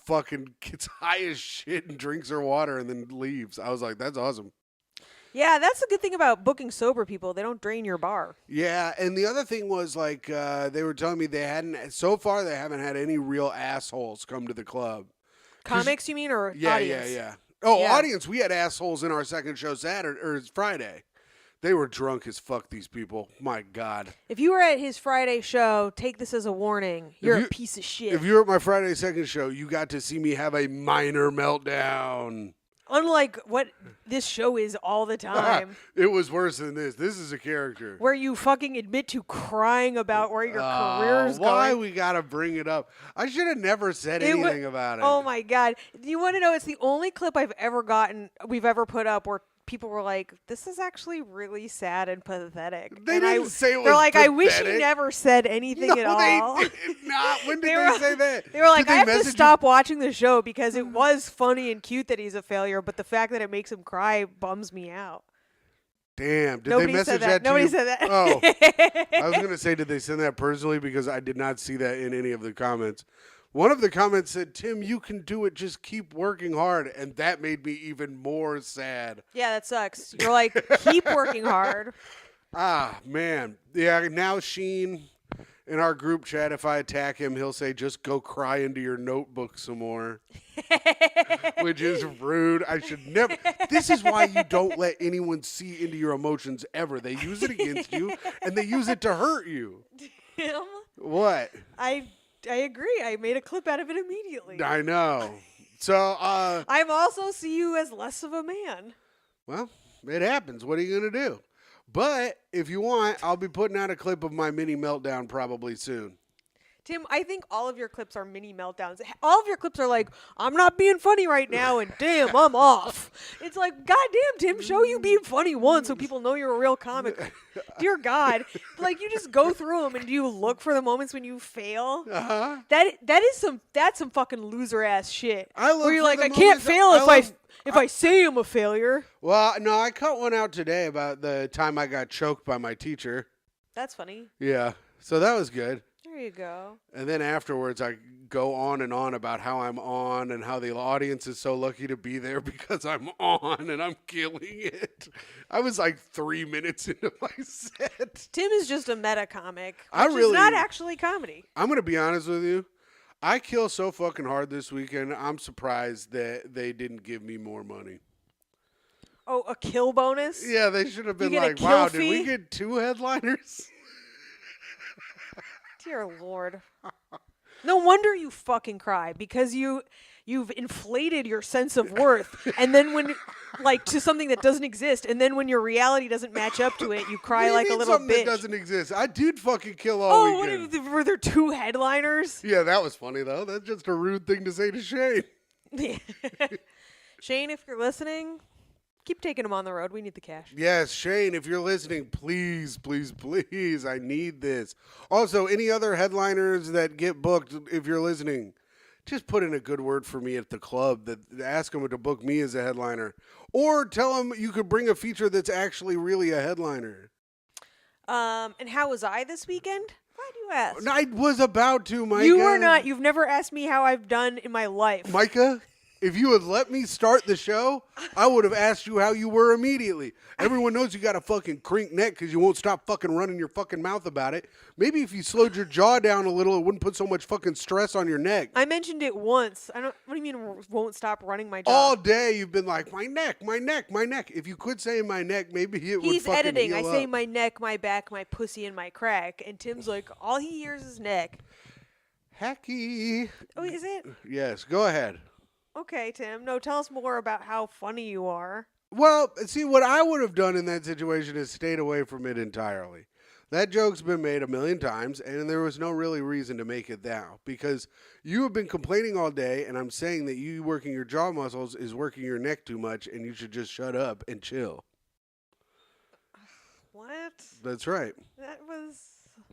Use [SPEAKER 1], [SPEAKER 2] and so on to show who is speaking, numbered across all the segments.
[SPEAKER 1] fucking gets high as shit and drinks her water and then leaves. I was like, that's awesome.
[SPEAKER 2] Yeah, that's the good thing about booking sober people. They don't drain your bar.
[SPEAKER 1] Yeah, and the other thing was like they were telling me they haven't had any real assholes come to the club.
[SPEAKER 2] Comics, you mean, or
[SPEAKER 1] Yeah,
[SPEAKER 2] audience?
[SPEAKER 1] yeah. Oh,
[SPEAKER 2] Yeah.
[SPEAKER 1] audience, we had assholes in our second show Saturday or Friday. They were drunk as fuck, these people. My God.
[SPEAKER 2] If you were at his Friday show, take this as a warning. You're a piece of shit.
[SPEAKER 1] If you were at my Friday second show, you got to see me have a minor meltdown.
[SPEAKER 2] Unlike what this show is all the time.
[SPEAKER 1] It was worse than this. This is a character.
[SPEAKER 2] Where you fucking admit to crying about where your career's
[SPEAKER 1] why
[SPEAKER 2] going.
[SPEAKER 1] we got to bring it up? I should have never said anything about it.
[SPEAKER 2] Oh, my God. You want to know, it's the only clip we've ever put up where people were like, this is actually really sad and pathetic.
[SPEAKER 1] They
[SPEAKER 2] and
[SPEAKER 1] didn't say it was
[SPEAKER 2] They're like,
[SPEAKER 1] pathetic.
[SPEAKER 2] I wish you never said anything at all.
[SPEAKER 1] They did not. When did they say that?
[SPEAKER 2] They were like,
[SPEAKER 1] Did
[SPEAKER 2] I have to
[SPEAKER 1] message
[SPEAKER 2] stop watching the show because it was funny and cute that he's a failure, but the fact that it makes him cry bums me out.
[SPEAKER 1] Damn. Did
[SPEAKER 2] Nobody
[SPEAKER 1] they message
[SPEAKER 2] said that.
[SPEAKER 1] to
[SPEAKER 2] Nobody
[SPEAKER 1] you?
[SPEAKER 2] said that.
[SPEAKER 1] Oh. I was going to say, did they send that personally? Because I did not see that in any of the comments. One of the comments said, Tim, you can do it. Just keep working hard. And that made me even more sad.
[SPEAKER 2] Yeah, that sucks. You're like, keep working hard.
[SPEAKER 1] Ah, man. Yeah, now Sheen, in our group chat, if I attack him, he'll say, just go cry into your notebook some more. Which is rude. I should never. This is why you don't let anyone see into your emotions ever. They use it against you, and they use it to hurt you.
[SPEAKER 2] Tim?
[SPEAKER 1] What?
[SPEAKER 2] I agree. I made a clip out of it immediately.
[SPEAKER 1] I know. So,
[SPEAKER 2] I'm also see you as less of a man.
[SPEAKER 1] well, it happens. What are you going to do? But if you want, I'll be putting out a clip of my mini meltdown probably soon.
[SPEAKER 2] Tim, I think all of your clips are mini meltdowns. All of your clips are like, I'm not being funny right now, and damn, I'm off. It's like, goddamn, Tim, show you being funny once so people know you're a real comic. Dear God, like you just go through them and do you look for the moments when you fail?
[SPEAKER 1] Uh-huh.
[SPEAKER 2] That's some fucking loser ass shit.
[SPEAKER 1] I look
[SPEAKER 2] where you're
[SPEAKER 1] for
[SPEAKER 2] like,
[SPEAKER 1] the
[SPEAKER 2] I can't
[SPEAKER 1] moments-
[SPEAKER 2] fail if I say I'm a failure.
[SPEAKER 1] Well, no, I cut one out today about the time I got choked by my teacher.
[SPEAKER 2] That's funny.
[SPEAKER 1] Yeah. So that was good.
[SPEAKER 2] There you go.
[SPEAKER 1] And then afterwards, I go on and on about how I'm on and how the audience is so lucky to be there because I'm on and I'm killing it. I was like 3 minutes into my set.
[SPEAKER 2] Tim is just a meta comic,
[SPEAKER 1] I
[SPEAKER 2] which is
[SPEAKER 1] really-
[SPEAKER 2] not actually comedy.
[SPEAKER 1] I'm going to be honest with you. I kill so fucking hard this weekend. I'm surprised that they didn't give me more money.
[SPEAKER 2] Oh, a kill bonus?
[SPEAKER 1] Yeah, they should have been
[SPEAKER 2] get a
[SPEAKER 1] like,
[SPEAKER 2] kill
[SPEAKER 1] wow, did we
[SPEAKER 2] fee?
[SPEAKER 1] get 2 headliners?
[SPEAKER 2] Dear Lord. No wonder you fucking cry because you've inflated your sense of worth, and then when like to something that doesn't exist, and then when your reality doesn't match up to it, you cry like a little
[SPEAKER 1] something
[SPEAKER 2] bitch.
[SPEAKER 1] that doesn't exist. I did fucking kill all weekend.
[SPEAKER 2] Were there 2 headliners?
[SPEAKER 1] Yeah, that was funny though. That's just a rude thing to say to Shane.
[SPEAKER 2] Shane, if you're listening, keep taking him on the road. We need the cash.
[SPEAKER 1] Yes, Shane, if you're listening, please, please, please, I need this. Also, any other headliners that get booked, if you're listening, just put in a good word for me at the club. Ask them to book me as a headliner. Or tell them you could bring a feature that's actually really a headliner.
[SPEAKER 2] And how was I this weekend? Why do you ask?
[SPEAKER 1] I was about to, Myka.
[SPEAKER 2] You were not. You've never asked me how I've done in my life.
[SPEAKER 1] Myka, if you had let me start the show, I would have asked you how you were immediately. Everyone knows you got a fucking crink neck because you won't stop fucking running your fucking mouth about it. Maybe if you slowed your jaw down a little, it wouldn't put so much fucking stress on your neck.
[SPEAKER 2] I mentioned it once. What do you mean won't stop running my jaw?
[SPEAKER 1] All day you've been like, my neck, my neck, my neck. If you quit saying my neck, maybe it would
[SPEAKER 2] He's
[SPEAKER 1] fucking
[SPEAKER 2] editing.
[SPEAKER 1] heal
[SPEAKER 2] I say
[SPEAKER 1] up.
[SPEAKER 2] my neck, my back, my pussy, and my crack. And Tim's like, all he hears is neck.
[SPEAKER 1] Hacky.
[SPEAKER 2] Oh, is it?
[SPEAKER 1] Yes, go ahead.
[SPEAKER 2] Okay, Tim. No, tell us more about how funny you are.
[SPEAKER 1] Well, see, what I would have done in that situation is stayed away from it entirely. That joke's been made a million times, and there was no really reason to make it now because you have been complaining all day, and I'm saying that you working your jaw muscles is working your neck too much, and you should just shut up and chill.
[SPEAKER 2] What?
[SPEAKER 1] That's right.
[SPEAKER 2] That was,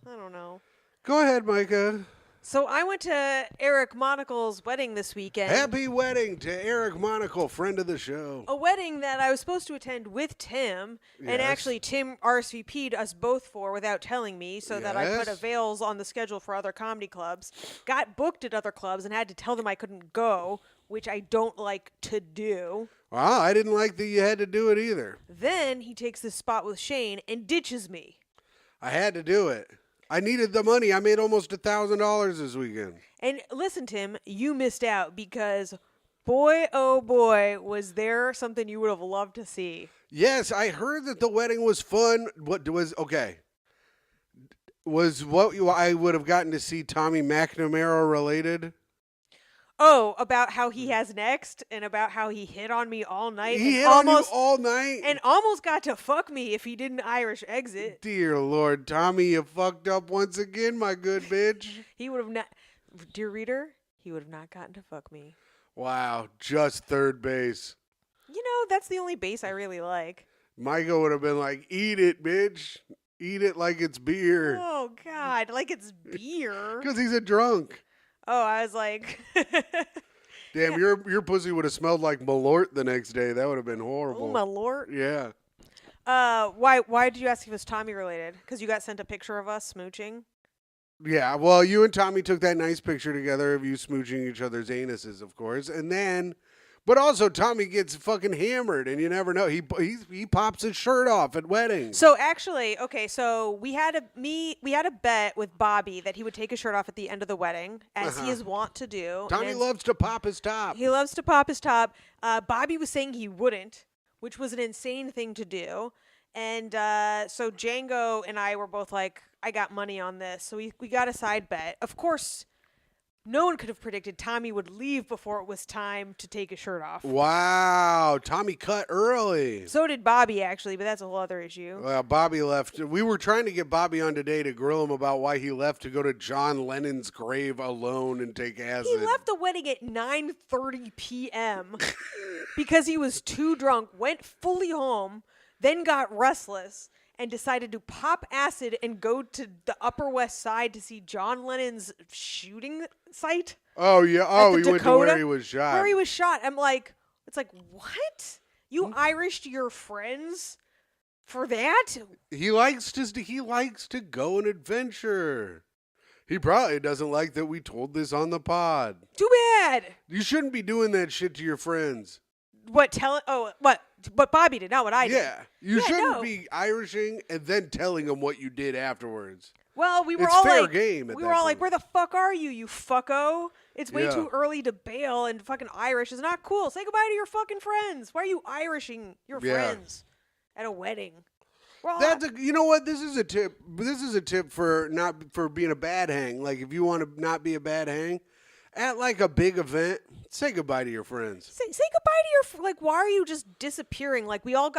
[SPEAKER 2] I don't know.
[SPEAKER 1] Go ahead, Myka.
[SPEAKER 2] So I went to Eric Monocle's wedding this weekend.
[SPEAKER 1] Happy wedding to Eric Monacle, friend of the show.
[SPEAKER 2] A wedding that I was supposed to attend with Tim, and
[SPEAKER 1] Yes.
[SPEAKER 2] actually Tim RSVP'd us both for without telling me, so that I put
[SPEAKER 1] Yes.
[SPEAKER 2] avails on the schedule for other comedy clubs. Got booked at other clubs and had to tell them I couldn't go, which I don't like to do.
[SPEAKER 1] Wow, I didn't like that you had to do it either.
[SPEAKER 2] Then he takes this spot with Shane and ditches me.
[SPEAKER 1] I had to do it. I needed the money. I made almost $1,000 this weekend.
[SPEAKER 2] And listen, Tim, you missed out because, boy, oh boy, was there something you would have loved to see.
[SPEAKER 1] Yes, I heard that the wedding was fun. What was okay? Was what I would have gotten to see Tommy McNamara related?
[SPEAKER 2] Oh, about how he has next and about how he hit on me all night.
[SPEAKER 1] He
[SPEAKER 2] and
[SPEAKER 1] hit
[SPEAKER 2] almost,
[SPEAKER 1] on you all night.
[SPEAKER 2] and almost got to fuck me if he didn't Irish exit.
[SPEAKER 1] Dear Lord, Tommy, you fucked up once again, my good bitch.
[SPEAKER 2] He would have not, dear reader, he would have not gotten to fuck me.
[SPEAKER 1] Wow, just third base.
[SPEAKER 2] You know, that's the only base I really like.
[SPEAKER 1] Myka would have been like, "Eat it, bitch. Eat it like it's beer."
[SPEAKER 2] Oh, God, like it's beer.
[SPEAKER 1] Because he's a drunk.
[SPEAKER 2] Oh, I was like,
[SPEAKER 1] Damn, your pussy would have smelled like Malort the next day. That would have been horrible.
[SPEAKER 2] oh, my lord.
[SPEAKER 1] Yeah.
[SPEAKER 2] Why did you ask if it was Tommy related? Because you got sent a picture of us smooching?
[SPEAKER 1] Yeah, well, you and Tommy took that nice picture together of you smooching each other's anuses, of course. And then, but also Tommy gets fucking hammered, and you never know. He pops his shirt off at weddings.
[SPEAKER 2] So actually, okay, so we had a bet with Bobby that he would take his shirt off at the end of the wedding, as he is wont to do.
[SPEAKER 1] Tommy
[SPEAKER 2] and
[SPEAKER 1] loves to pop his top.
[SPEAKER 2] He loves to pop his top. Bobby was saying he wouldn't, which was an insane thing to do. And so Django and I were both like, I got money on this. So we got a side bet. Of course, no one could have predicted Tommy would leave before it was time to take his shirt off.
[SPEAKER 1] Wow, Tommy cut early.
[SPEAKER 2] So did Bobby, actually, but that's a whole other issue.
[SPEAKER 1] Well, Bobby left. We were trying to get Bobby on today to grill him about why he left to go to John Lennon's grave alone and take acid.
[SPEAKER 2] He left the wedding at 9:30 p.m. because he was too drunk, went fully home, then got restless, and decided to pop acid and go to the Upper West Side to see John Lennon's shooting site.
[SPEAKER 1] Oh, yeah. Oh,
[SPEAKER 2] at
[SPEAKER 1] he
[SPEAKER 2] the
[SPEAKER 1] went to where
[SPEAKER 2] Dakota,
[SPEAKER 1] he was shot.
[SPEAKER 2] Where he was shot. I'm like, it's like, what? You Irished your friends for that?
[SPEAKER 1] He likes to go on adventure. He probably doesn't like that we told this on the pod.
[SPEAKER 2] Too bad.
[SPEAKER 1] You shouldn't be doing that shit to your friends.
[SPEAKER 2] What? What Bobby did, not what I did.
[SPEAKER 1] Yeah. You
[SPEAKER 2] Yeah,
[SPEAKER 1] shouldn't
[SPEAKER 2] no.
[SPEAKER 1] be Irishing and then telling them what you did afterwards.
[SPEAKER 2] Well, we were
[SPEAKER 1] It's
[SPEAKER 2] all
[SPEAKER 1] fair
[SPEAKER 2] like,
[SPEAKER 1] game at
[SPEAKER 2] we
[SPEAKER 1] that
[SPEAKER 2] were all like,
[SPEAKER 1] point.
[SPEAKER 2] where the fuck are you, you fucko? It's way
[SPEAKER 1] Yeah.
[SPEAKER 2] too early to bail, and fucking Irish is not cool. Say goodbye to your fucking friends. Why are you Irishing your
[SPEAKER 1] Yeah.
[SPEAKER 2] friends at a wedding? We're all
[SPEAKER 1] You know what? This is a tip. This is a tip for not for being a bad hang. Like if you want to not be a bad hang, at like a big event, say goodbye to your friends.
[SPEAKER 2] say goodbye to your like. Why are you just disappearing? Like we all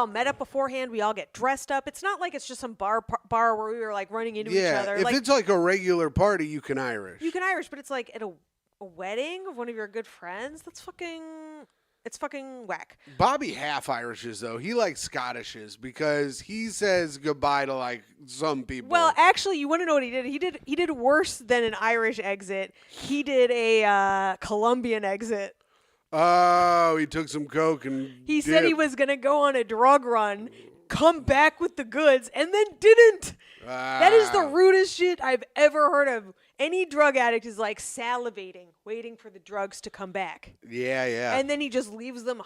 [SPEAKER 2] met up beforehand. We all get dressed up. It's not like it's just some bar where we were like running into each
[SPEAKER 1] Yeah,
[SPEAKER 2] other.
[SPEAKER 1] if
[SPEAKER 2] Like
[SPEAKER 1] it's like a regular party, you can Irish.
[SPEAKER 2] you can Irish, but it's like at a wedding of one of your good friends. It's fucking whack.
[SPEAKER 1] Bobby half Irishes though. He likes Scottishes because he says goodbye to like some people.
[SPEAKER 2] Well, actually, you want to know what he did? He did worse than an Irish exit. He did a Colombian exit.
[SPEAKER 1] Oh, he took some coke and
[SPEAKER 2] He said he
[SPEAKER 1] dipped.
[SPEAKER 2] was gonna go on a drug run, come back with the goods, and then didn't. That is the
[SPEAKER 1] Wow.
[SPEAKER 2] rudest shit I've ever heard of. Any drug addict is like salivating, waiting for the drugs to come back,
[SPEAKER 1] Yeah, yeah.
[SPEAKER 2] and then he just leaves them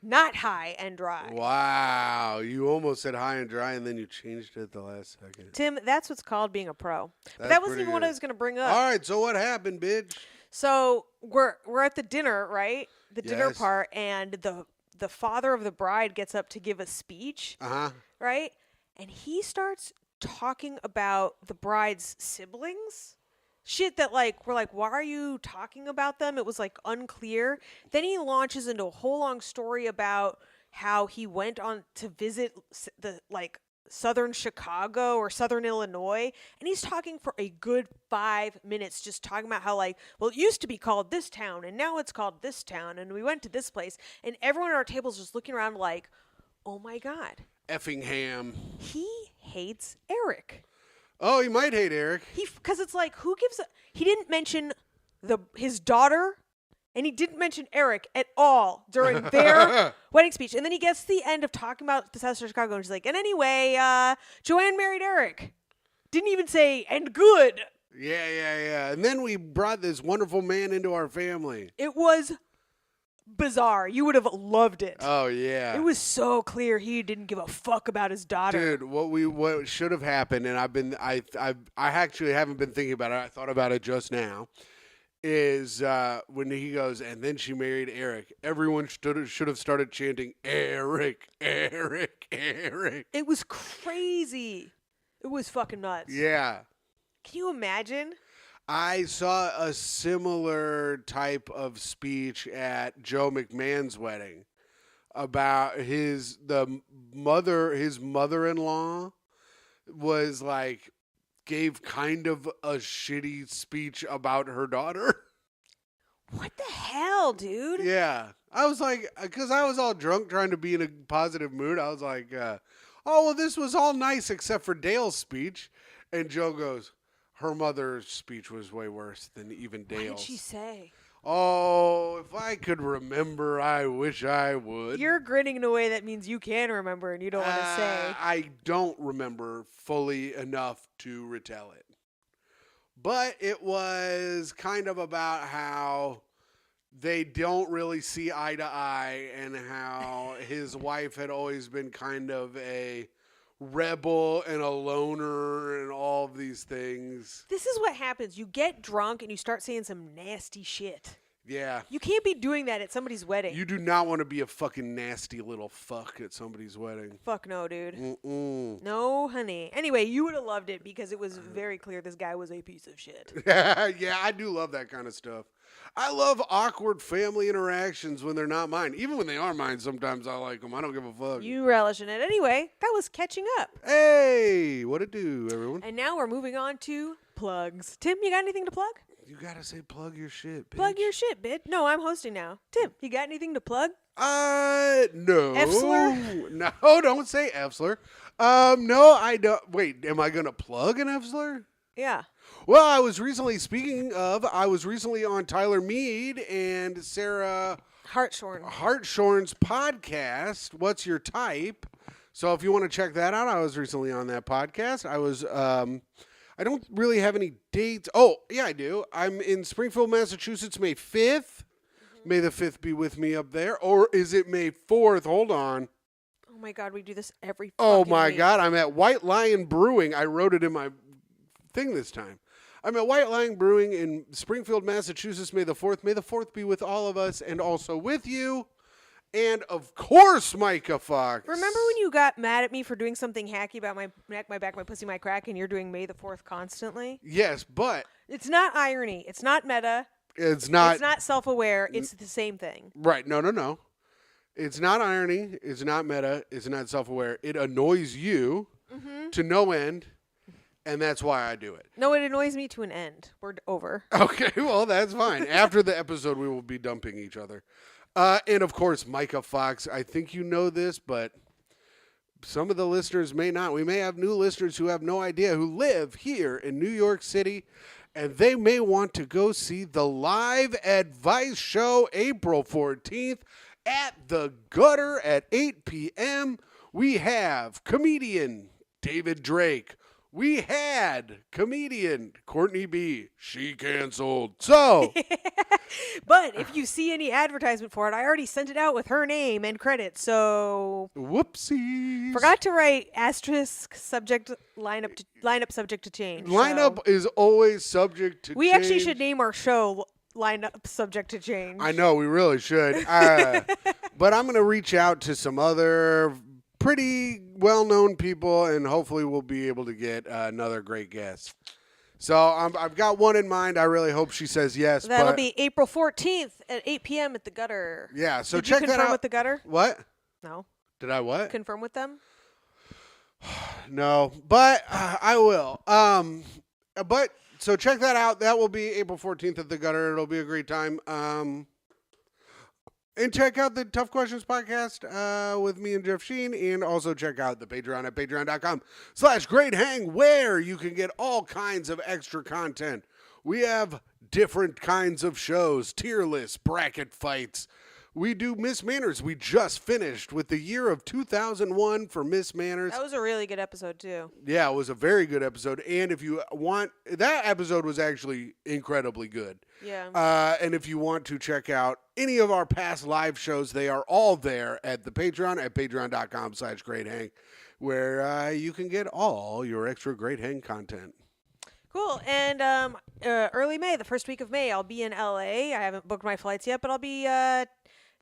[SPEAKER 2] not high and dry.
[SPEAKER 1] Wow, you almost said high and dry, and then you changed it at the last second.
[SPEAKER 2] Tim, that's what's called being a pro. But
[SPEAKER 1] That's
[SPEAKER 2] that wasn't
[SPEAKER 1] pretty
[SPEAKER 2] even what
[SPEAKER 1] good.
[SPEAKER 2] I was gonna bring up.
[SPEAKER 1] All right, so what happened, bitch?
[SPEAKER 2] So we're at the dinner, right? The dinner
[SPEAKER 1] Yes.
[SPEAKER 2] part, and the father of the bride gets up to give a speech,
[SPEAKER 1] Uh-huh.
[SPEAKER 2] right? And he starts talking about the bride's siblings. Shit that like we're like, why are you talking about them? It was like unclear. Then he launches into a whole long story about how he went on to visit the like southern Chicago or southern Illinois, and he's talking for a good 5 minutes just talking about how like, well, it used to be called this town and now it's called this town, and we went to this place, and everyone at our table is just looking around like, oh my god,
[SPEAKER 1] Effingham.
[SPEAKER 2] he hates Eric.
[SPEAKER 1] Oh, he might hate Eric.
[SPEAKER 2] Because it's like, who gives a... He didn't mention his daughter, and he didn't mention Eric at all during their wedding speech. And then he gets to the end of talking about the South of Chicago, and she's like, and anyway, Joanne married Eric. Didn't even say, and good.
[SPEAKER 1] Yeah. And then we brought this wonderful man into our family.
[SPEAKER 2] It was bizarre. You would have loved it.
[SPEAKER 1] Oh, yeah.
[SPEAKER 2] It was so clear he didn't give a fuck about his daughter.
[SPEAKER 1] Dude, what should have happened, and I actually haven't been thinking about it. I thought about it just now. Is when he goes, and then she married Eric. Everyone should have started chanting Eric, Eric, Eric.
[SPEAKER 2] It was crazy. It was fucking nuts.
[SPEAKER 1] Yeah.
[SPEAKER 2] Can you imagine?
[SPEAKER 1] I saw a similar type of speech at Joe McMahon's wedding about his mother-in-law was like gave kind of a shitty speech about her daughter.
[SPEAKER 2] What the hell, dude?
[SPEAKER 1] Yeah. I was like, because I was all drunk trying to be in a positive mood. I was like, oh, well, this was all nice except for Dale's speech. And Joe goes, her mother's speech was way worse than even Dale's.
[SPEAKER 2] What did she say?
[SPEAKER 1] Oh, if I could remember, I wish I would.
[SPEAKER 2] You're grinning in a way that means you can remember and you don't want to say.
[SPEAKER 1] I don't remember fully enough to retell it. But it was kind of about how they don't really see eye to eye and how his wife had always been kind of a rebel and a loner and all of these things.
[SPEAKER 2] This is what happens. You get drunk and you start saying some nasty shit.
[SPEAKER 1] Yeah.
[SPEAKER 2] You can't be doing that at somebody's wedding.
[SPEAKER 1] You do not want to be a fucking nasty little fuck at somebody's wedding.
[SPEAKER 2] Fuck no, dude.
[SPEAKER 1] Mm-mm.
[SPEAKER 2] No, honey. Anyway, you would have loved it because it was very clear this guy was a piece of shit.
[SPEAKER 1] Yeah, I do love that kind of stuff. I love awkward family interactions when they're not mine. Even when they are mine, sometimes I like them. I don't give a fuck.
[SPEAKER 2] You relish in it. Anyway, that was catching up.
[SPEAKER 1] Hey, what it do, everyone?
[SPEAKER 2] And now we're moving on to plugs. Tim, you got anything to plug?
[SPEAKER 1] You gotta say plug your shit, bitch.
[SPEAKER 2] Plug your shit, bitch. No, I'm hosting now. Tim, you got anything to plug?
[SPEAKER 1] No.
[SPEAKER 2] F-slur?
[SPEAKER 1] No, don't say F-slur. No, I don't. Wait, am I gonna plug an F-slur?
[SPEAKER 2] Yeah.
[SPEAKER 1] Well, I was recently on Tyler Mead and Sarah Hartshorn's podcast, What's Your Type? So if you want to check that out, I was recently on that podcast. I don't really have any dates. Oh, yeah, I do. I'm in Springfield, Massachusetts, May 5th. Mm-hmm. May the 5th be with me up there. Or is it May 4th? Hold on.
[SPEAKER 2] Oh, my God. We do this every
[SPEAKER 1] Oh,
[SPEAKER 2] fucking
[SPEAKER 1] my
[SPEAKER 2] week.
[SPEAKER 1] God. I'm at White Lion Brewing. I wrote it in my thing this time. I'm at White Lion Brewing in Springfield, Massachusetts, May the 4th. May the 4th be with all of us and also with you. And, of course, Myka Fox.
[SPEAKER 2] Remember when you got mad at me for doing something hacky about my neck, my back, my pussy, my crack, and you're doing May the 4th constantly?
[SPEAKER 1] Yes, but
[SPEAKER 2] It's not irony. It's not meta.
[SPEAKER 1] it's not.
[SPEAKER 2] It's not self-aware. It's the same thing.
[SPEAKER 1] Right. No. It's not irony. It's not meta. It's not self-aware. It annoys you to no end, and that's why I do it.
[SPEAKER 2] No, it annoys me to an end. We're over.
[SPEAKER 1] Okay, well, that's fine. After the episode, we will be dumping each other. And, of course, Myka Fox. I think you know this, but some of the listeners may not. We may have new listeners who have no idea, who live here in New York City, and they may want to go see the live advice show April 14th at the Gutter at 8 p.m. We have comedian David Drake. We had comedian Courtney B. She canceled. So...
[SPEAKER 2] But if you see any advertisement for it, I already sent it out with her name and credit, so...
[SPEAKER 1] Whoopsies.
[SPEAKER 2] Forgot to write asterisk subject lineup subject to change.
[SPEAKER 1] Lineup is always subject to change.
[SPEAKER 2] We actually should name our show lineup subject to change.
[SPEAKER 1] I know, we really should. But I'm going to reach out to some other pretty well-known people, and hopefully we'll be able to get another great guest. So I've got one in mind. I really hope she says yes.
[SPEAKER 2] That'll be April 14th at 8 p.m. at the Gutter.
[SPEAKER 1] Yeah, so
[SPEAKER 2] Did
[SPEAKER 1] check
[SPEAKER 2] you
[SPEAKER 1] that out.
[SPEAKER 2] confirm with the Gutter?
[SPEAKER 1] What?
[SPEAKER 2] No.
[SPEAKER 1] Did I what?
[SPEAKER 2] Confirm with them?
[SPEAKER 1] No, but I will. But so check that out. That will be April 14th at the Gutter. It'll be a great time. And check out the Tough Questions podcast with me and Jeff Sheen. And also check out the Patreon at patreon.com/greathang, where you can get all kinds of extra content. We have different kinds of shows, tier lists, bracket fights. We do Miss Manners. We just finished with the year of 2001 for Miss Manners.
[SPEAKER 2] That was a really good episode, too.
[SPEAKER 1] Yeah, it was a very good episode. And if you want, that episode was actually incredibly good.
[SPEAKER 2] Yeah.
[SPEAKER 1] And if you want to check out any of our past live shows, they are all there at the Patreon at patreon.com/greathang, where you can get all your extra Great Hang content.
[SPEAKER 2] Cool. And early May, the first week of May, I'll be in LA. I haven't booked my flights yet, but I'll be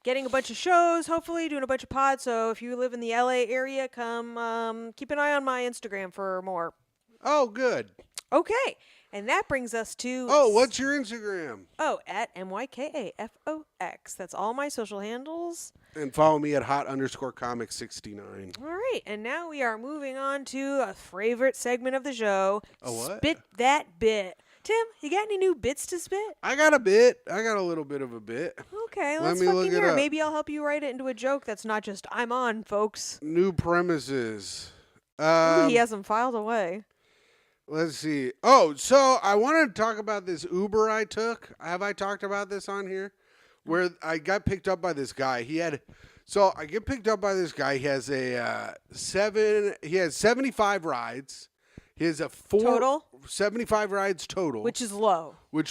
[SPEAKER 2] getting a bunch of shows, hopefully doing a bunch of pods. So if you live in the LA area, come keep an eye on my Instagram for more.
[SPEAKER 1] Oh, good.
[SPEAKER 2] Okay. And that brings us to...
[SPEAKER 1] Oh, what's your Instagram?
[SPEAKER 2] Oh, at MYKAFOX. That's all my social handles.
[SPEAKER 1] And follow me at hot_comic69.
[SPEAKER 2] All right. And now we are moving on to a favorite segment of the show.
[SPEAKER 1] A what?
[SPEAKER 2] Spit that bit. Tim, you got any new bits to spit?
[SPEAKER 1] I got a bit. I got a little bit of a bit.
[SPEAKER 2] Okay,
[SPEAKER 1] Let
[SPEAKER 2] let's
[SPEAKER 1] me look
[SPEAKER 2] fucking
[SPEAKER 1] it
[SPEAKER 2] hear.
[SPEAKER 1] up.
[SPEAKER 2] Maybe I'll help you write it into a joke that's not just I'm on, folks.
[SPEAKER 1] New premises.
[SPEAKER 2] Ooh, he has them filed away.
[SPEAKER 1] Let's see. Oh, so I wanted to talk about this Uber I took. Have I talked about this on here? Where I got picked up by this guy. So I get picked up by this guy. He has he has 75 rides. He has a
[SPEAKER 2] Total?
[SPEAKER 1] 75 rides total.
[SPEAKER 2] Which is low.
[SPEAKER 1] You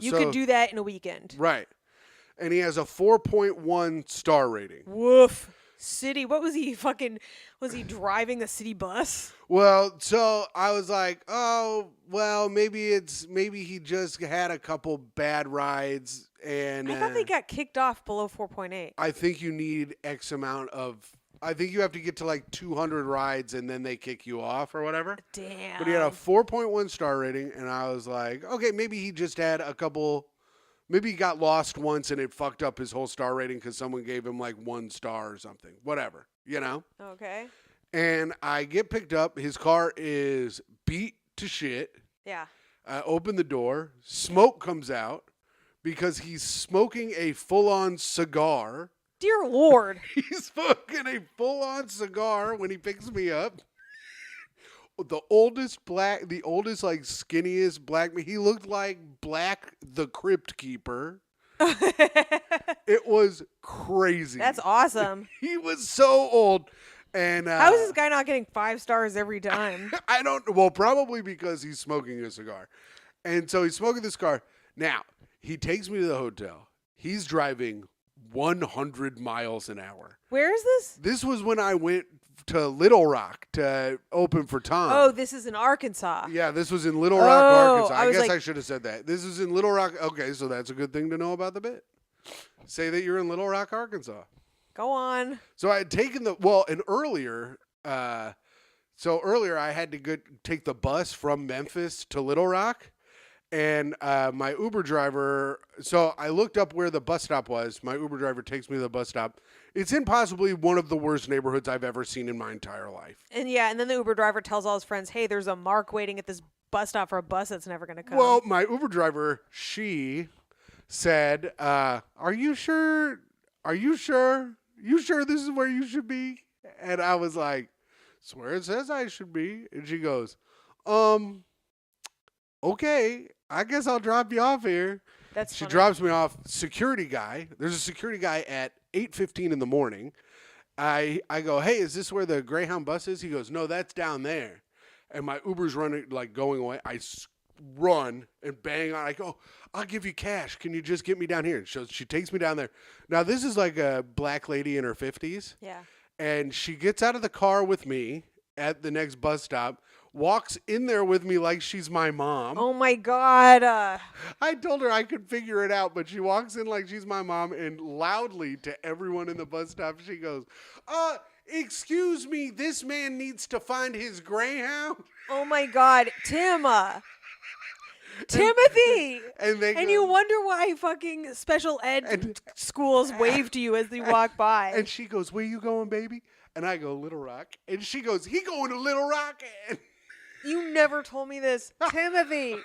[SPEAKER 2] You could do that in a weekend.
[SPEAKER 1] Right. And he has a 4.1 star rating.
[SPEAKER 2] Woof. City. What was he was he driving a city bus?
[SPEAKER 1] Well, so I was like, oh, well, maybe he just had a couple bad rides, and
[SPEAKER 2] I thought they got kicked off below 4.8.
[SPEAKER 1] I think you need X amount of. I think you have to get to like 200 rides, and then they kick you off or whatever.
[SPEAKER 2] Damn.
[SPEAKER 1] But he had a 4.1 star rating, and I was like, okay, maybe he just had a couple. Maybe he got lost once, and it fucked up his whole star rating because someone gave him like 1 star or something. Whatever, you know.
[SPEAKER 2] Okay.
[SPEAKER 1] And I get picked up. His car is beat to shit.
[SPEAKER 2] Yeah.
[SPEAKER 1] I open the door. Smoke comes out because he's smoking a full-on cigar.
[SPEAKER 2] Dear Lord.
[SPEAKER 1] He's smoking a full-on cigar when he picks me up. The oldest, like skinniest black. He looked like Black the Crypt Keeper. It was crazy.
[SPEAKER 2] That's awesome.
[SPEAKER 1] He was so old. And
[SPEAKER 2] how is this guy not getting 5 stars every time?
[SPEAKER 1] I don't. Well, probably because he's smoking a cigar, and so he's smoking the cigar. Now he takes me to the hotel. He's driving 100 miles an hour.
[SPEAKER 2] Where is this?
[SPEAKER 1] This was when I went to Little Rock to open for Tom.
[SPEAKER 2] Oh, this is in Arkansas.
[SPEAKER 1] Yeah, this was in Little Rock, Arkansas. I guess
[SPEAKER 2] like,
[SPEAKER 1] I should have said that. This is in Little Rock. Okay, so that's a good thing to know about the bit. Say that you're in Little Rock, Arkansas.
[SPEAKER 2] Go on.
[SPEAKER 1] So I had taken earlier I had to take the bus from Memphis to Little Rock, and my Uber driver. So I looked up where the bus stop was. My Uber driver takes me to the bus stop. It's in possibly one of the worst neighborhoods I've ever seen in my entire life.
[SPEAKER 2] And then the Uber driver tells all his friends, "Hey, there's a Mark waiting at this bus stop for a bus that's never going to come."
[SPEAKER 1] Well, my Uber driver, she said, "Are you sure? Are you sure? You sure this is where you should be?" And I was like, "Swear it says I should be." And she goes, "Okay, I guess I'll drop you off here."
[SPEAKER 2] That's
[SPEAKER 1] She
[SPEAKER 2] funny.
[SPEAKER 1] drops me off. Security guy. There's a security guy at 8:15 in the morning. I go, "Hey, is this where the Greyhound bus is?" He goes, "No, that's down there." And my Uber's running, like going away. I run and bang on. I go, "I'll give you cash. Can you just get me down here?" So she takes me down there. Now, this is like a black lady in her 50s.
[SPEAKER 2] Yeah.
[SPEAKER 1] And she gets out of the car with me at the next bus stop, walks in there with me like she's my mom.
[SPEAKER 2] Oh my God.
[SPEAKER 1] I told her I could figure it out, but she walks in like she's my mom, and loudly to everyone in the bus stop, she goes, "Excuse me, this man needs to find his Greyhound."
[SPEAKER 2] Oh my God. Timothy.
[SPEAKER 1] And
[SPEAKER 2] you wonder why fucking special ed schools wave to you as they walk by.
[SPEAKER 1] And she goes, "Where you going, baby?" And I go, "Little Rock." And she goes, "He going to Little Rock."
[SPEAKER 2] You never told me this. Timothy.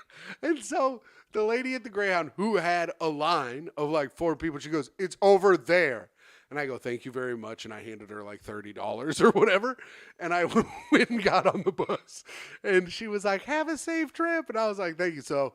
[SPEAKER 1] And so The lady at the Greyhound who had a line of like 4 people, she goes, "It's over there." And I go, "Thank you very much." And I handed her like $30 or whatever. And I went and got on the bus. And she was like, "Have a safe trip." And I was like, "Thank you." So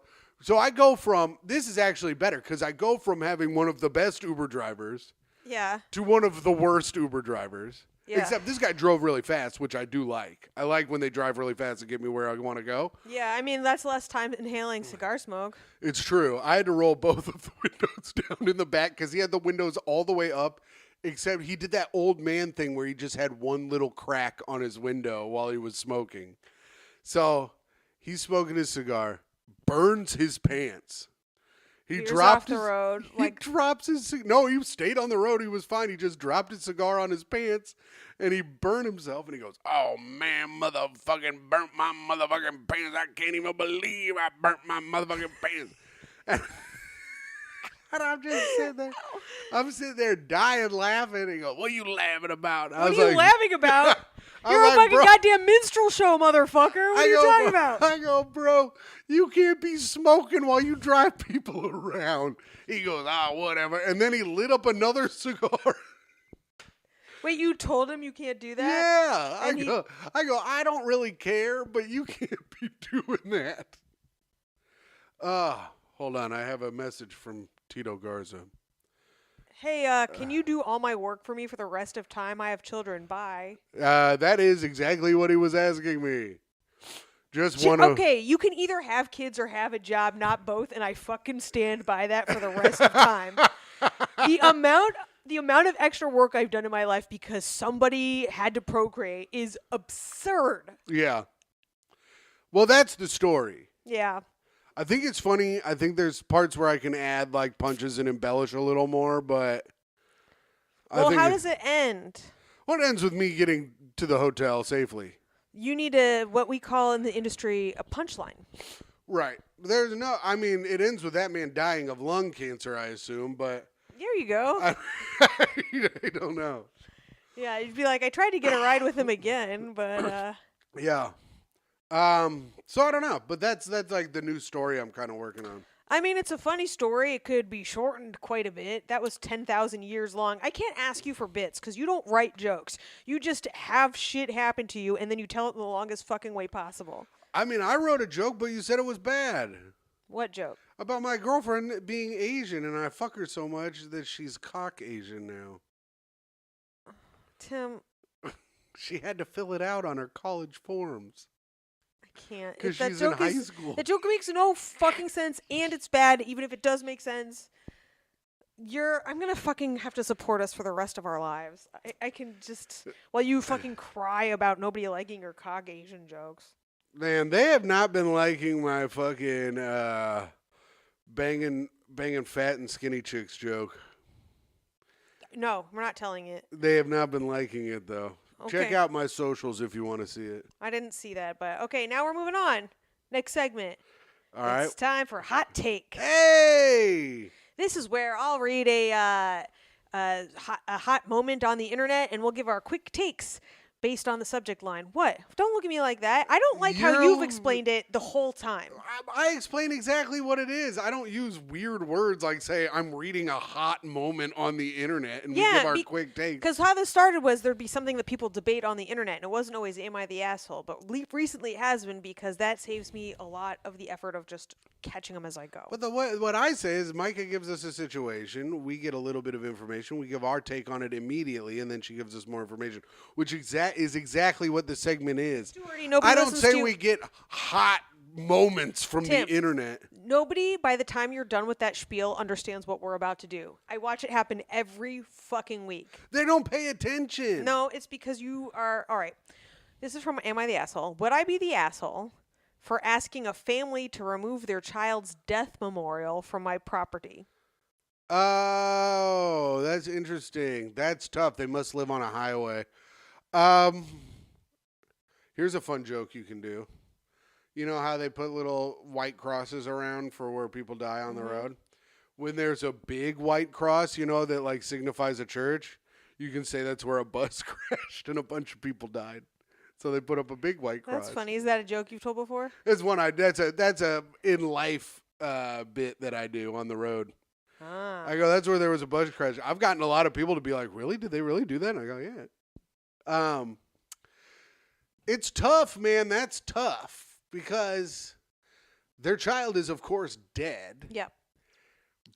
[SPEAKER 1] I go from, this is actually better because I go from having one of the best Uber drivers
[SPEAKER 2] Yeah.
[SPEAKER 1] to one of the worst Uber drivers.
[SPEAKER 2] Yeah.
[SPEAKER 1] Except this guy drove really fast, which I do like. I like when they drive really fast and get me where I want to go.
[SPEAKER 2] Yeah, I mean, that's less time inhaling cigar smoke.
[SPEAKER 1] It's true. I had to roll both of the windows down in the back because he had the windows all the way up, except he did that old man thing where he just had one little crack on his window while he was smoking. So he's smoking his cigar, burns his pants. He
[SPEAKER 2] Veers
[SPEAKER 1] dropped
[SPEAKER 2] off the
[SPEAKER 1] his,
[SPEAKER 2] road.
[SPEAKER 1] He drops his. No, he stayed on the road. He was fine. He just dropped his cigar on his pants, and he burned himself. And he goes, "Oh man, motherfucking burnt my motherfucking pants! I can't even believe I burnt my motherfucking pants." And I'm just sitting there. I'm sitting there dying laughing. He goes, "What are you laughing about?"
[SPEAKER 2] What are you laughing about? You're a
[SPEAKER 1] like,
[SPEAKER 2] fucking
[SPEAKER 1] "Bro."
[SPEAKER 2] goddamn minstrel show, motherfucker. What are you talking about?
[SPEAKER 1] I go, "Bro, you can't be smoking while you drive people around." He goes, "Whatever." And then he lit up another cigar.
[SPEAKER 2] Wait, you told him you can't do that?
[SPEAKER 1] Yeah.
[SPEAKER 2] And
[SPEAKER 1] I go, "I don't really care, but you can't be doing that." Hold on. I have a message from Tito Garza.
[SPEAKER 2] Hey, can you do all my work for me for the rest of time? I have children. Bye.
[SPEAKER 1] That is exactly what he was asking me. Just want to.
[SPEAKER 2] Okay, you can either have kids or have a job, not both, and I fucking stand by that for the rest of time. The amount of extra work I've done in my life because somebody had to procreate is absurd.
[SPEAKER 1] Yeah. Well, that's the story.
[SPEAKER 2] Yeah.
[SPEAKER 1] I think it's funny. I think there's parts where I can add like punches and embellish a little more, but
[SPEAKER 2] Well, how does it end?
[SPEAKER 1] Well, it ends with me getting to the hotel safely.
[SPEAKER 2] You need what we call in the industry a punchline.
[SPEAKER 1] Right. There's no. I mean, it ends with that man dying of lung cancer, I assume, but
[SPEAKER 2] There you go.
[SPEAKER 1] I don't know.
[SPEAKER 2] Yeah, you'd be like, I tried to get a ride with him again, but
[SPEAKER 1] Yeah. So I don't know, but that's like the new story I'm kind of working on.
[SPEAKER 2] I mean, it's a funny story. It could be shortened quite a bit. That was 10,000 years long. I can't ask you for bits because you don't write jokes. You just have shit happen to you, and then you tell it in the longest fucking way possible.
[SPEAKER 1] I mean, I wrote a joke, but you said it was bad.
[SPEAKER 2] What joke?
[SPEAKER 1] About my girlfriend being Asian, and I fuck her so much that she's cock Asian now.
[SPEAKER 2] Tim,
[SPEAKER 1] She had to fill it out on her college forms.
[SPEAKER 2] I can't.
[SPEAKER 1] Because
[SPEAKER 2] That
[SPEAKER 1] she's in
[SPEAKER 2] joke
[SPEAKER 1] high
[SPEAKER 2] is-
[SPEAKER 1] school.
[SPEAKER 2] The joke makes no fucking sense, and it's bad, even if it does make sense. I'm gonna fucking have to support us for the rest of our lives. I can just, while you fucking cry about nobody liking your Caucasian jokes.
[SPEAKER 1] Man, they have not been liking my fucking banging fat and skinny chicks joke.
[SPEAKER 2] No, we're not telling it.
[SPEAKER 1] They have not been liking it, though. Check
[SPEAKER 2] Okay.
[SPEAKER 1] out my socials if you want to see it.
[SPEAKER 2] I didn't see that, but okay, now we're moving on. Next segment.
[SPEAKER 1] All right.
[SPEAKER 2] It's time for Hot Take.
[SPEAKER 1] Hey!
[SPEAKER 2] This is where I'll read a hot moment on the internet, and we'll give our quick takes based on the subject line. What? Don't look at me like that. I don't like how you've explained it the whole time.
[SPEAKER 1] I explain exactly what it is. I don't use weird words like, say, I'm reading a hot moment on the internet and we give our quick take.
[SPEAKER 2] Because how this started was there'd be something that people debate on the internet, and it wasn't always "Am I the asshole?" But recently it has been, because that saves me a lot of the effort of just catching them as I go.
[SPEAKER 1] But what I say is Myka gives us a situation. We get a little bit of information. We give our take on it immediately, and then she gives us more information, which is exactly what the segment is.
[SPEAKER 2] Stuarty, nobody
[SPEAKER 1] I don't
[SPEAKER 2] listens
[SPEAKER 1] say
[SPEAKER 2] to you.
[SPEAKER 1] we get hot moments from
[SPEAKER 2] Tim,
[SPEAKER 1] the internet.
[SPEAKER 2] Nobody, by the time you're done with that spiel, understands what we're about to do. I watch it happen every fucking week.
[SPEAKER 1] They don't pay attention.
[SPEAKER 2] No, it's because you are... All right. This is from Am I the Asshole? Would I be the asshole for asking a family to remove their child's death memorial from my property?
[SPEAKER 1] Oh, that's interesting. That's tough. They must live on a highway. Here's a fun joke you can do. You know how they put little white crosses around for where people die on the road? When there's a big white cross, you know, that like signifies a church, you can say that's where a bus crashed and a bunch of people died. So they put up a big white cross.
[SPEAKER 2] That's funny. Is that a joke you've told before?
[SPEAKER 1] That's one. That's a in life bit that I do on the road.
[SPEAKER 2] Ah.
[SPEAKER 1] I go, that's where there was a bus crash. I've gotten a lot of people to be like, really? Did they really do that? And I go, yeah. It's tough, man. That's tough because their child is, of course, dead.
[SPEAKER 2] Yep.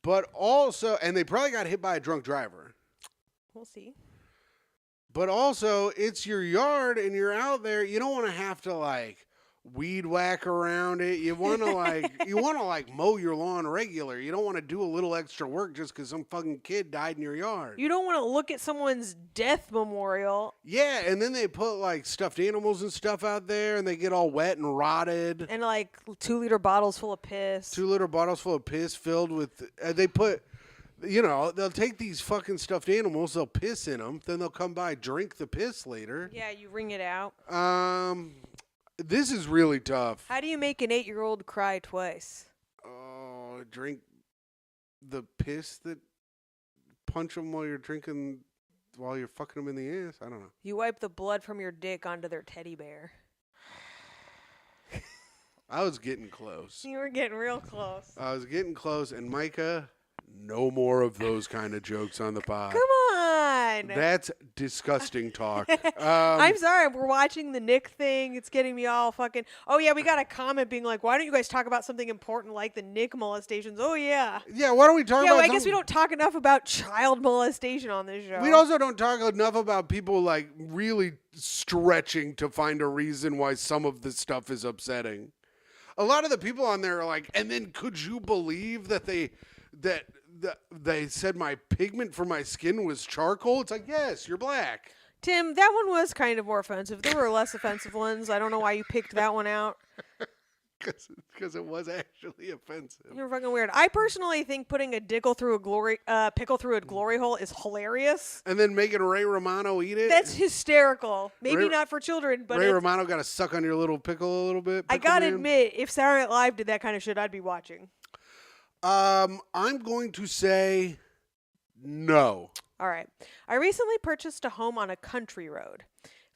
[SPEAKER 1] But also, and they probably got hit by a drunk driver.
[SPEAKER 2] We'll see.
[SPEAKER 1] But also, it's your yard and you're out there. You don't want to have to like weed whack around it. You want to like mow your lawn regular. You don't want to do a little extra work just because some fucking kid died in your yard.
[SPEAKER 2] You don't want to look at someone's death memorial.
[SPEAKER 1] Yeah, and then they put like stuffed animals and stuff out there, and they get all wet and rotted.
[SPEAKER 2] And like 2-liter bottles full of piss.
[SPEAKER 1] 2-liter bottles full of piss filled with. They put. You know, they'll take these fucking stuffed animals, they'll piss in them, then they'll come by, drink the piss later.
[SPEAKER 2] Yeah, you wring it out.
[SPEAKER 1] This is really tough.
[SPEAKER 2] How do you make an 8-year-old cry twice?
[SPEAKER 1] Oh, drink the piss that punch them while you're fucking them in the ass? I don't know.
[SPEAKER 2] You wipe the blood from your dick onto their teddy bear.
[SPEAKER 1] I was getting close.
[SPEAKER 2] You were getting real close.
[SPEAKER 1] I was getting close, and Myka, no more of those kind of jokes on the pod.
[SPEAKER 2] Come on.
[SPEAKER 1] That's disgusting talk.
[SPEAKER 2] I'm sorry. We're watching the Nick thing. It's getting me all fucking... Oh, yeah, we got a comment being like, why don't you guys talk about something important like the Nick molestations? Oh, yeah.
[SPEAKER 1] Yeah, why don't we talk about...
[SPEAKER 2] Yeah, well, I guess we don't talk enough about child molestation on this show.
[SPEAKER 1] We also don't talk enough about people, like, really stretching to find a reason why some of this stuff is upsetting. A lot of the people on there are like, and then could you believe that they said my pigment for my skin was charcoal? It's like, yes, you're black.
[SPEAKER 2] Tim, that one was kind of more offensive. There were less offensive ones. I don't know why you picked that one out.
[SPEAKER 1] Because it was actually offensive.
[SPEAKER 2] You're fucking weird. I personally think putting a pickle through a glory hole is hilarious.
[SPEAKER 1] And then making Ray Romano eat it?
[SPEAKER 2] That's hysterical. Maybe not for children, but
[SPEAKER 1] Ray Romano got to suck on your little pickle a little bit.
[SPEAKER 2] I gotta admit, if Saturday Night Live did that kind of shit, I'd be watching.
[SPEAKER 1] I'm going to say no.
[SPEAKER 2] All right. I recently purchased a home on a country road.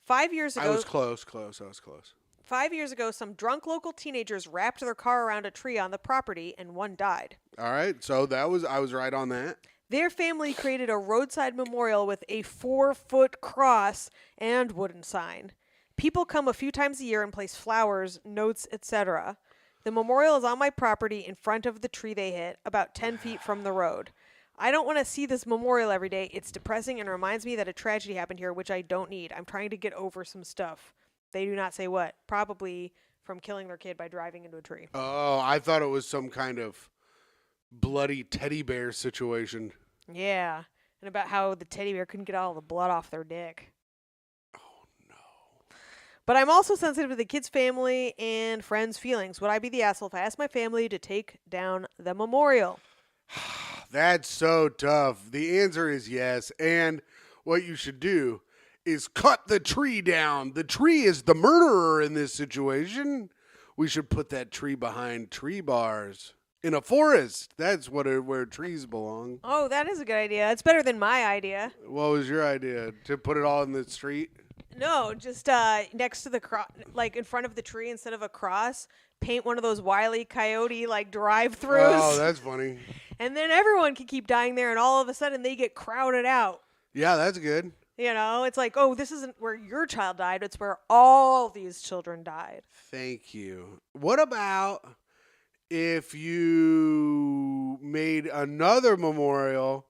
[SPEAKER 2] 5 years ago...
[SPEAKER 1] I was close. I was close.
[SPEAKER 2] 5 years ago, some drunk local teenagers wrapped their car around a tree on the property, and one died.
[SPEAKER 1] All right. So I was right on that.
[SPEAKER 2] Their family created a roadside memorial with a 4-foot cross and wooden sign. People come a few times a year and place flowers, notes, etc. The memorial is on my property in front of the tree they hit, about 10 feet from the road. I don't want to see this memorial every day. It's depressing and reminds me that a tragedy happened here, which I don't need. I'm trying to get over some stuff. They do not say what. Probably from killing their kid by driving into a tree.
[SPEAKER 1] Oh, I thought it was some kind of bloody teddy bear situation.
[SPEAKER 2] Yeah. And about how the teddy bear couldn't get all the blood off their dick.
[SPEAKER 1] Oh, no.
[SPEAKER 2] But I'm also sensitive to the kid's family and friends' feelings. Would I be the asshole if I asked my family to take down the memorial?
[SPEAKER 1] That's so tough. The answer is yes. And what you should do is cut the tree down. The tree is the murderer in this situation. We should put that tree behind tree bars in a forest. That's where trees belong.
[SPEAKER 2] Oh, that is a good idea. It's better than my idea.
[SPEAKER 1] What was your idea? To put it all in the street?
[SPEAKER 2] No, just next to the cross, like in front of the tree instead of a cross, paint one of those Wile E. Coyote like drive-throughs.
[SPEAKER 1] Oh, that's funny.
[SPEAKER 2] And then everyone can keep dying there, and all of a sudden they get crowded out.
[SPEAKER 1] Yeah, that's good.
[SPEAKER 2] You know, it's like, oh, this isn't where your child died. It's where all these children died.
[SPEAKER 1] Thank you. What about if you made another memorial,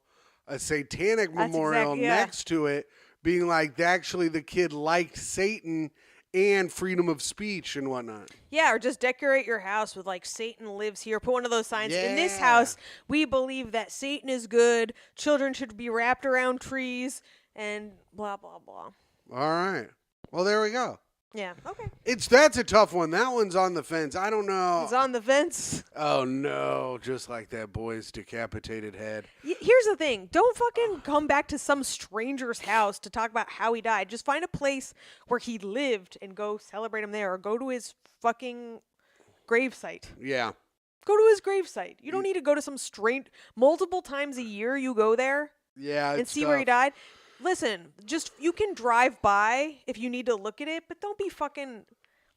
[SPEAKER 1] a satanic memorial next to it, being like, actually the kid liked Satan and freedom of speech and whatnot.
[SPEAKER 2] Yeah, or just decorate your house with like Satan lives here. Put one of those signs. In this house, we believe that Satan is good. Children should be wrapped around trees and blah, blah, blah.
[SPEAKER 1] All right. Well, there we go.
[SPEAKER 2] Yeah, okay.
[SPEAKER 1] That's a tough one. That one's on the fence. I don't know.
[SPEAKER 2] It's on the fence.
[SPEAKER 1] Oh, no. Just like that boy's decapitated head.
[SPEAKER 2] Here's the thing. Don't fucking come back to some stranger's house to talk about how he died. Just find a place where he lived and go celebrate him there, or go to his fucking gravesite.
[SPEAKER 1] Yeah.
[SPEAKER 2] Go to his gravesite. You don't need to go to some strange... Multiple times a year you go there and see where he died. Listen, you can drive by if you need to look at it, but don't be fucking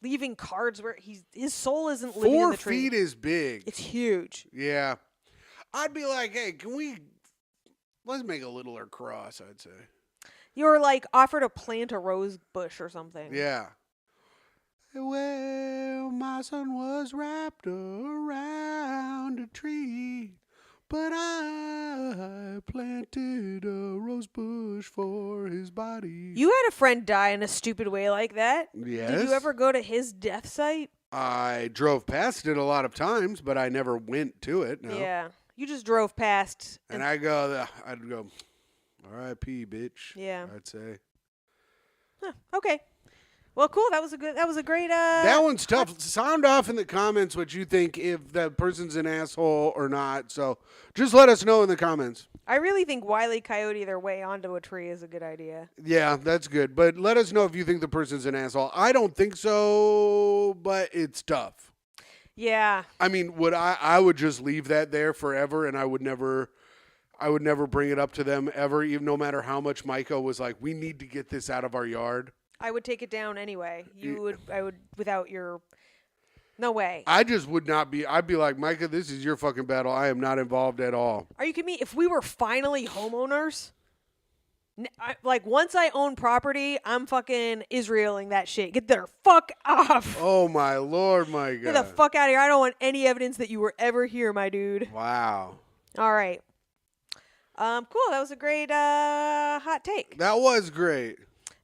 [SPEAKER 2] leaving cards where his soul isn't living in
[SPEAKER 1] 4
[SPEAKER 2] the tree.
[SPEAKER 1] feet is big.
[SPEAKER 2] It's huge.
[SPEAKER 1] Yeah. I'd be like, hey, let's make a littler cross, I'd say.
[SPEAKER 2] You're like offer to plant a rose bush or something.
[SPEAKER 1] Yeah. Well, my son was wrapped around a tree, but I planted a rose bush for his body.
[SPEAKER 2] You had a friend die in a stupid way like that.
[SPEAKER 1] Yes.
[SPEAKER 2] Did you ever go to his death site?
[SPEAKER 1] I drove past it a lot of times, but I never went to it. No.
[SPEAKER 2] Yeah. You just drove past.
[SPEAKER 1] And I'd go, R.I.P., bitch.
[SPEAKER 2] Yeah.
[SPEAKER 1] I'd say.
[SPEAKER 2] Huh, okay. Well, cool. That was a great.
[SPEAKER 1] That one's tough. Sound off in the comments what you think, if that person's an asshole or not. So just let us know in the comments.
[SPEAKER 2] I really think Wile E. Coyote their way onto a tree is a good idea.
[SPEAKER 1] Yeah, that's good. But let us know if you think the person's an asshole. I don't think so, but it's tough.
[SPEAKER 2] Yeah.
[SPEAKER 1] I mean, I would just leave that there forever, and I would never bring it up to them ever, even no matter how much Myka was like, we need to get this out of our yard.
[SPEAKER 2] I would take it down anyway. I would without your. No way.
[SPEAKER 1] I just would not be. I'd be like, Myka, this is your fucking battle. I am not involved at all.
[SPEAKER 2] Are you kidding me? If we were finally homeowners, like once I own property, I'm fucking Israeling that shit. Get the fuck off.
[SPEAKER 1] Oh my Lord, Myka.
[SPEAKER 2] Get the fuck out of here. I don't want any evidence that you were ever here, my dude.
[SPEAKER 1] Wow.
[SPEAKER 2] All right. Cool. That was a great hot take.
[SPEAKER 1] That was great.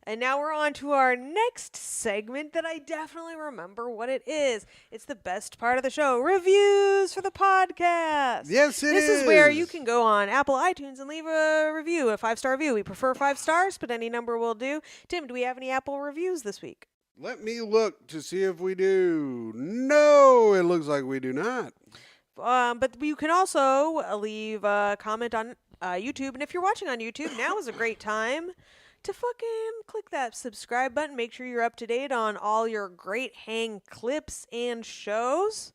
[SPEAKER 2] And now we're on to our next segment that I definitely remember what it is. It's the best part of the show, reviews for the podcast.
[SPEAKER 1] Yes, it is.
[SPEAKER 2] This is where you can go on Apple iTunes and leave a review, a 5-star review. We prefer 5 stars, but any number will do. Tim, do we have any Apple reviews this week?
[SPEAKER 1] Let me look to see if we do. No, it looks like we do not.
[SPEAKER 2] But you can also leave a comment on YouTube. And if you're watching on YouTube, now is a great time to fucking click that subscribe button. Make sure you're up to date on all your great hang clips and shows.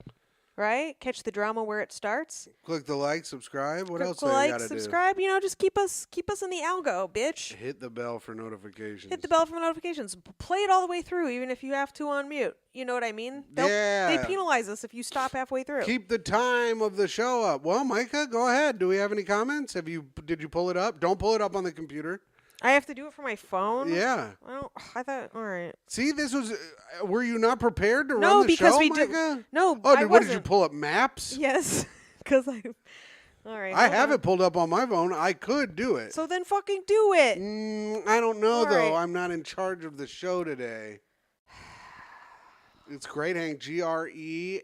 [SPEAKER 2] Right? Catch the drama where it starts.
[SPEAKER 1] Click the like, subscribe. What else do
[SPEAKER 2] like,
[SPEAKER 1] you gotta
[SPEAKER 2] subscribe. You know, just keep us in the algo, bitch.
[SPEAKER 1] Hit the bell for notifications.
[SPEAKER 2] Hit the bell for notifications. Play it all the way through, even if you have to on mute. You know what I mean? They penalize us if you stop halfway through.
[SPEAKER 1] Keep the time of the show up. Well, Myka, go ahead. Do we have any comments? Did you pull it up? Don't pull it up on the computer.
[SPEAKER 2] I have to do it for my phone?
[SPEAKER 1] Yeah.
[SPEAKER 2] I thought, all right.
[SPEAKER 1] See, this was. Were you not prepared to run the
[SPEAKER 2] because
[SPEAKER 1] show,
[SPEAKER 2] we
[SPEAKER 1] Myka?
[SPEAKER 2] No,
[SPEAKER 1] Oh,
[SPEAKER 2] I
[SPEAKER 1] what did
[SPEAKER 2] wasn't.
[SPEAKER 1] you pull up? Maps?
[SPEAKER 2] Yes, because I. All right.
[SPEAKER 1] I have it pulled up on my phone. I could do it.
[SPEAKER 2] So then fucking do it.
[SPEAKER 1] I don't know,
[SPEAKER 2] All
[SPEAKER 1] though.
[SPEAKER 2] right.
[SPEAKER 1] I'm not in charge of the show today. It's Great Hang. GREAT.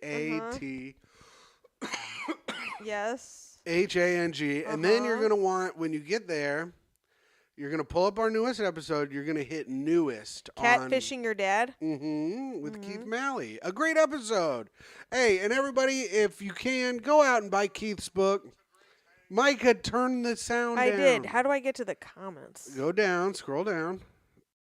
[SPEAKER 2] Yes.
[SPEAKER 1] HANG. And then you're going to want, when you get there, you're going to pull up our newest episode. You're going to hit newest.
[SPEAKER 2] Catfishing your dad?
[SPEAKER 1] With Keith Malley. A great episode. Hey, and everybody, if you can, go out and buy Keith's book. Myka, turn the sound down.
[SPEAKER 2] I did. How do I get to the comments?
[SPEAKER 1] Go down. Scroll down.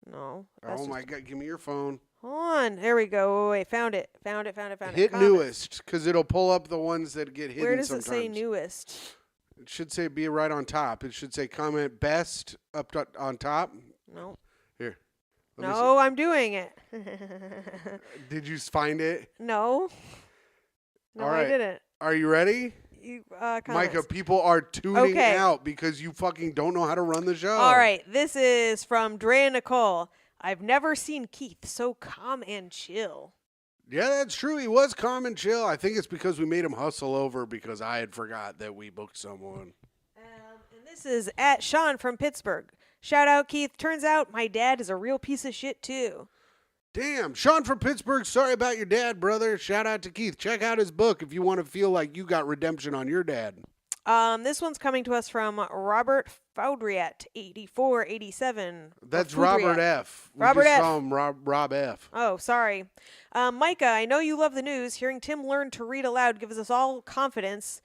[SPEAKER 2] No.
[SPEAKER 1] Oh, my God. Give me your phone.
[SPEAKER 2] Hold on. There we go. Wait, found it. Found it.
[SPEAKER 1] Hit
[SPEAKER 2] Comments.
[SPEAKER 1] newest, because it'll pull up the ones that get hidden
[SPEAKER 2] Where does
[SPEAKER 1] sometimes.
[SPEAKER 2] it say newest?
[SPEAKER 1] It should say be right on top. It should say comment best on top.
[SPEAKER 2] No.
[SPEAKER 1] Here. Let me
[SPEAKER 2] No, I'm doing it.
[SPEAKER 1] see. Did you find it?
[SPEAKER 2] No. No,
[SPEAKER 1] All
[SPEAKER 2] I
[SPEAKER 1] right.
[SPEAKER 2] didn't.
[SPEAKER 1] Are you ready?
[SPEAKER 2] Comments.
[SPEAKER 1] Myka, people are tuning
[SPEAKER 2] Okay.
[SPEAKER 1] out because you fucking don't know how to run the show.
[SPEAKER 2] All right. This is from Drea Nicole. I've never seen Keith so calm and chill.
[SPEAKER 1] Yeah, that's true. He was calm and chill. I think it's because we made him hustle over because I had forgot that we booked someone.
[SPEAKER 2] And this is at Sean from Pittsburgh. Shout out, Keith. Turns out my dad is a real piece of shit, too.
[SPEAKER 1] Damn. Sean from Pittsburgh, sorry about your dad, brother. Shout out to Keith. Check out his book if you want to feel like you got redemption on your dad.
[SPEAKER 2] This one's coming to us from Robert Faudriat, 8487.
[SPEAKER 1] That's Robert F. We
[SPEAKER 2] Robert
[SPEAKER 1] just
[SPEAKER 2] F.
[SPEAKER 1] saw him, Rob F.
[SPEAKER 2] Oh, sorry. Myka, I know you love the news. Hearing Tim learn to read aloud gives us all confidence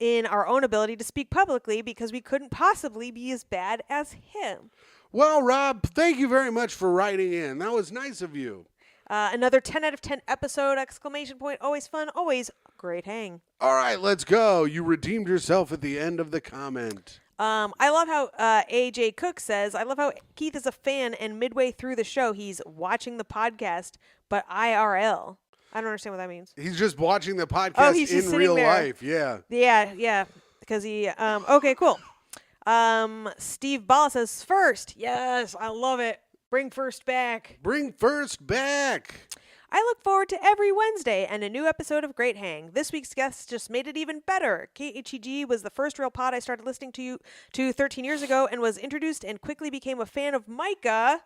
[SPEAKER 2] in our own ability to speak publicly because we couldn't possibly be as bad as him.
[SPEAKER 1] Well, Rob, thank you very much for writing in. That was nice of you.
[SPEAKER 2] Another 10 out of 10 episode, exclamation point. Always fun, always great hang.
[SPEAKER 1] All right, let's go. You redeemed yourself at the end of the comment.
[SPEAKER 2] I love how AJ Cook says, I love how Keith is a fan and midway through the show, he's watching the podcast, but IRL. I don't understand what that means.
[SPEAKER 1] He's just watching the podcast
[SPEAKER 2] he's just
[SPEAKER 1] in
[SPEAKER 2] sitting
[SPEAKER 1] real
[SPEAKER 2] there.
[SPEAKER 1] life. Yeah.
[SPEAKER 2] Yeah. Because he, okay, cool. Steve Ball says, first. Yes, I love it. Bring first back.
[SPEAKER 1] Bring first back.
[SPEAKER 2] I look forward to every Wednesday and a new episode of Great Hang. This week's guest just made it even better. KHEG was the first real pod I started listening to 13 years ago and was introduced and quickly became a fan of Myka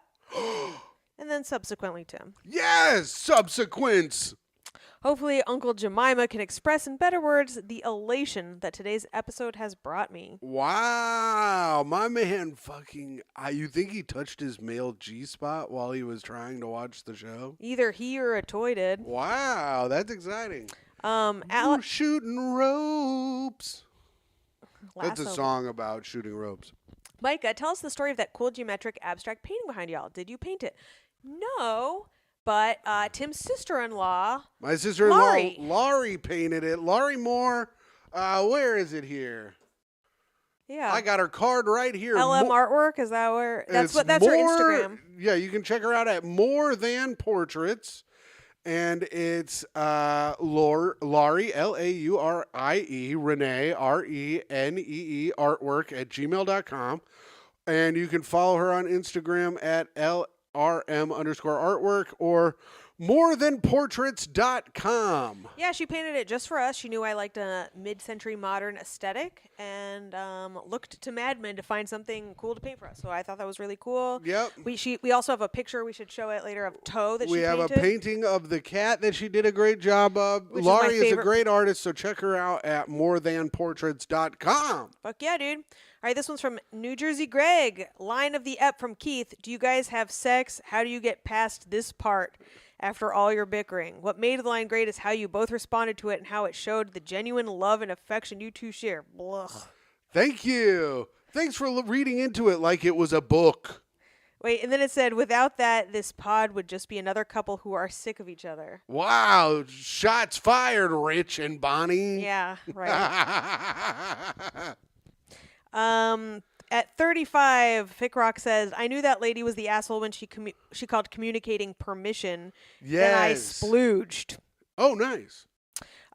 [SPEAKER 2] and then subsequently Tim.
[SPEAKER 1] Yes, subsequence.
[SPEAKER 2] Hopefully Uncle Jemima can express in better words the elation that today's episode has brought me.
[SPEAKER 1] Wow, my man fucking... you think he touched his male G-spot while he was trying to watch the show?
[SPEAKER 2] Either he or a toy did.
[SPEAKER 1] Wow, that's exciting.
[SPEAKER 2] Al-
[SPEAKER 1] Shooting ropes. That's a
[SPEAKER 2] Lasso.
[SPEAKER 1] song about shooting ropes.
[SPEAKER 2] Myka, tell us the story of that cool geometric abstract painting behind y'all. Did you paint it? No, but Tim's sister-in-law,
[SPEAKER 1] My sister-in-law,
[SPEAKER 2] Laurie.
[SPEAKER 1] Laurie painted it. Laurie Moore, where is it here?
[SPEAKER 2] yeah,
[SPEAKER 1] I got her card right here.
[SPEAKER 2] LM Artwork. Is that where? That's her Instagram.
[SPEAKER 1] Yeah, you can check her out at More Than Portraits. And it's Laurie, Laurie, Renee, RENEE, artwork at gmail.com. And you can follow her on Instagram at LRM_artwork or morethanportraits.com.
[SPEAKER 2] Yeah, she painted it just for us. She knew I liked a mid-century modern aesthetic and looked to Mad Men to find something cool to paint for us. So I thought that was really cool.
[SPEAKER 1] Yep.
[SPEAKER 2] We also have a picture, we should show it later, of Toe that
[SPEAKER 1] We
[SPEAKER 2] she
[SPEAKER 1] have
[SPEAKER 2] painted.
[SPEAKER 1] a painting of the cat that she did a great job of.
[SPEAKER 2] Which is my
[SPEAKER 1] Laurie is a
[SPEAKER 2] favorite-
[SPEAKER 1] great artist, so check her out at morethanportraits.com.
[SPEAKER 2] Fuck yeah, dude. All right, this one's from New Jersey Greg. Line of the ep from Keith. Do you guys have sex? How do you get past this part after all your bickering? What made the line great is how you both responded to it and how it showed the genuine love and affection you two share. Blah.
[SPEAKER 1] Thank you. Thanks for reading into it like it was a book.
[SPEAKER 2] Wait, and then it said, without that, this pod would just be another couple who are sick of each other.
[SPEAKER 1] Wow. Shots fired, Rich and Bonnie.
[SPEAKER 2] Yeah, right. At 35, Fickrock says, I knew that lady was the asshole when she called communicating permission. Then I
[SPEAKER 1] Yes.
[SPEAKER 2] splooged.
[SPEAKER 1] Oh, nice.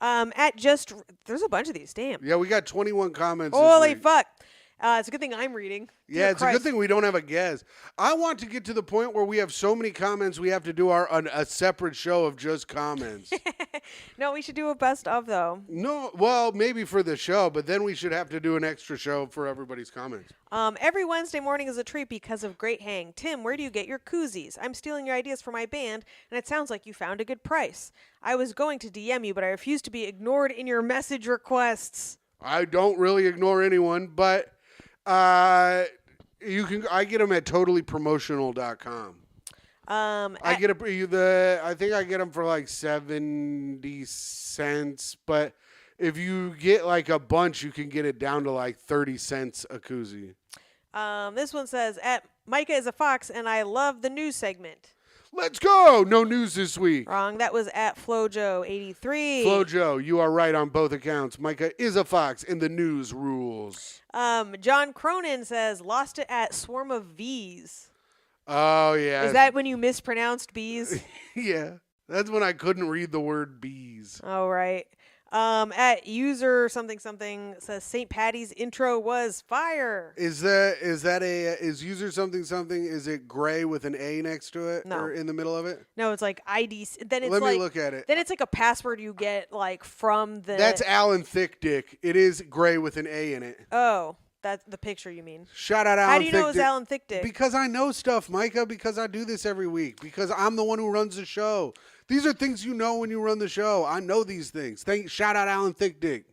[SPEAKER 2] There's a bunch of these, damn.
[SPEAKER 1] Yeah, we got 21 comments. this
[SPEAKER 2] Holy
[SPEAKER 1] week.
[SPEAKER 2] fuck. It's a good thing I'm reading.
[SPEAKER 1] Yeah,
[SPEAKER 2] Dear
[SPEAKER 1] it's a
[SPEAKER 2] Christ.
[SPEAKER 1] good thing we don't have a guest. I want to get to the point where we have so many comments we have to do a separate show of just comments.
[SPEAKER 2] No, we should do a best of, though.
[SPEAKER 1] No, well, maybe for the show, but then we should have to do an extra show for everybody's comments.
[SPEAKER 2] Every Wednesday morning is a treat because of Great Hang. Tim, where do you get your koozies? I'm stealing your ideas for my band, and it sounds like you found a good price. I was going to DM you, but I refuse to be ignored in your message requests.
[SPEAKER 1] I don't really ignore anyone, but I get them at totallypromotional.com. I think I get them for like 70 cents, but if you get like a bunch, you can get it down to like 30 cents a koozie.
[SPEAKER 2] This one says, at Myka is a fox, and I love the news segment.
[SPEAKER 1] Let's go! No news this week.
[SPEAKER 2] Wrong. That was at FloJo83.
[SPEAKER 1] Flojo, you are right on both accounts. Myka is a fox, and the news rules.
[SPEAKER 2] John Cronin says, lost it at Swarm of V's.
[SPEAKER 1] Oh, yeah.
[SPEAKER 2] Is that when you mispronounced bees?
[SPEAKER 1] Yeah. That's when I couldn't read the word bees.
[SPEAKER 2] Oh, right. At user something says St. Patty's intro was fire.
[SPEAKER 1] Is user something? Is it gray with an A next to it?
[SPEAKER 2] No.
[SPEAKER 1] Or in the middle of it?
[SPEAKER 2] No, it's like ID. Then it's
[SPEAKER 1] Let
[SPEAKER 2] like,
[SPEAKER 1] me look at it.
[SPEAKER 2] Then it's like a password you get like from the.
[SPEAKER 1] That's Alan Thickdick. It is gray with an A in it.
[SPEAKER 2] Oh, that's the picture you mean.
[SPEAKER 1] Shout out Alan Thickdick.
[SPEAKER 2] How do you know it was Alan Thickdick?
[SPEAKER 1] Because I know stuff, Myka, because I do this every week. Because I'm the one who runs the show. These are things you know when you run the show. I know these things. Shout out Alan Thickdick.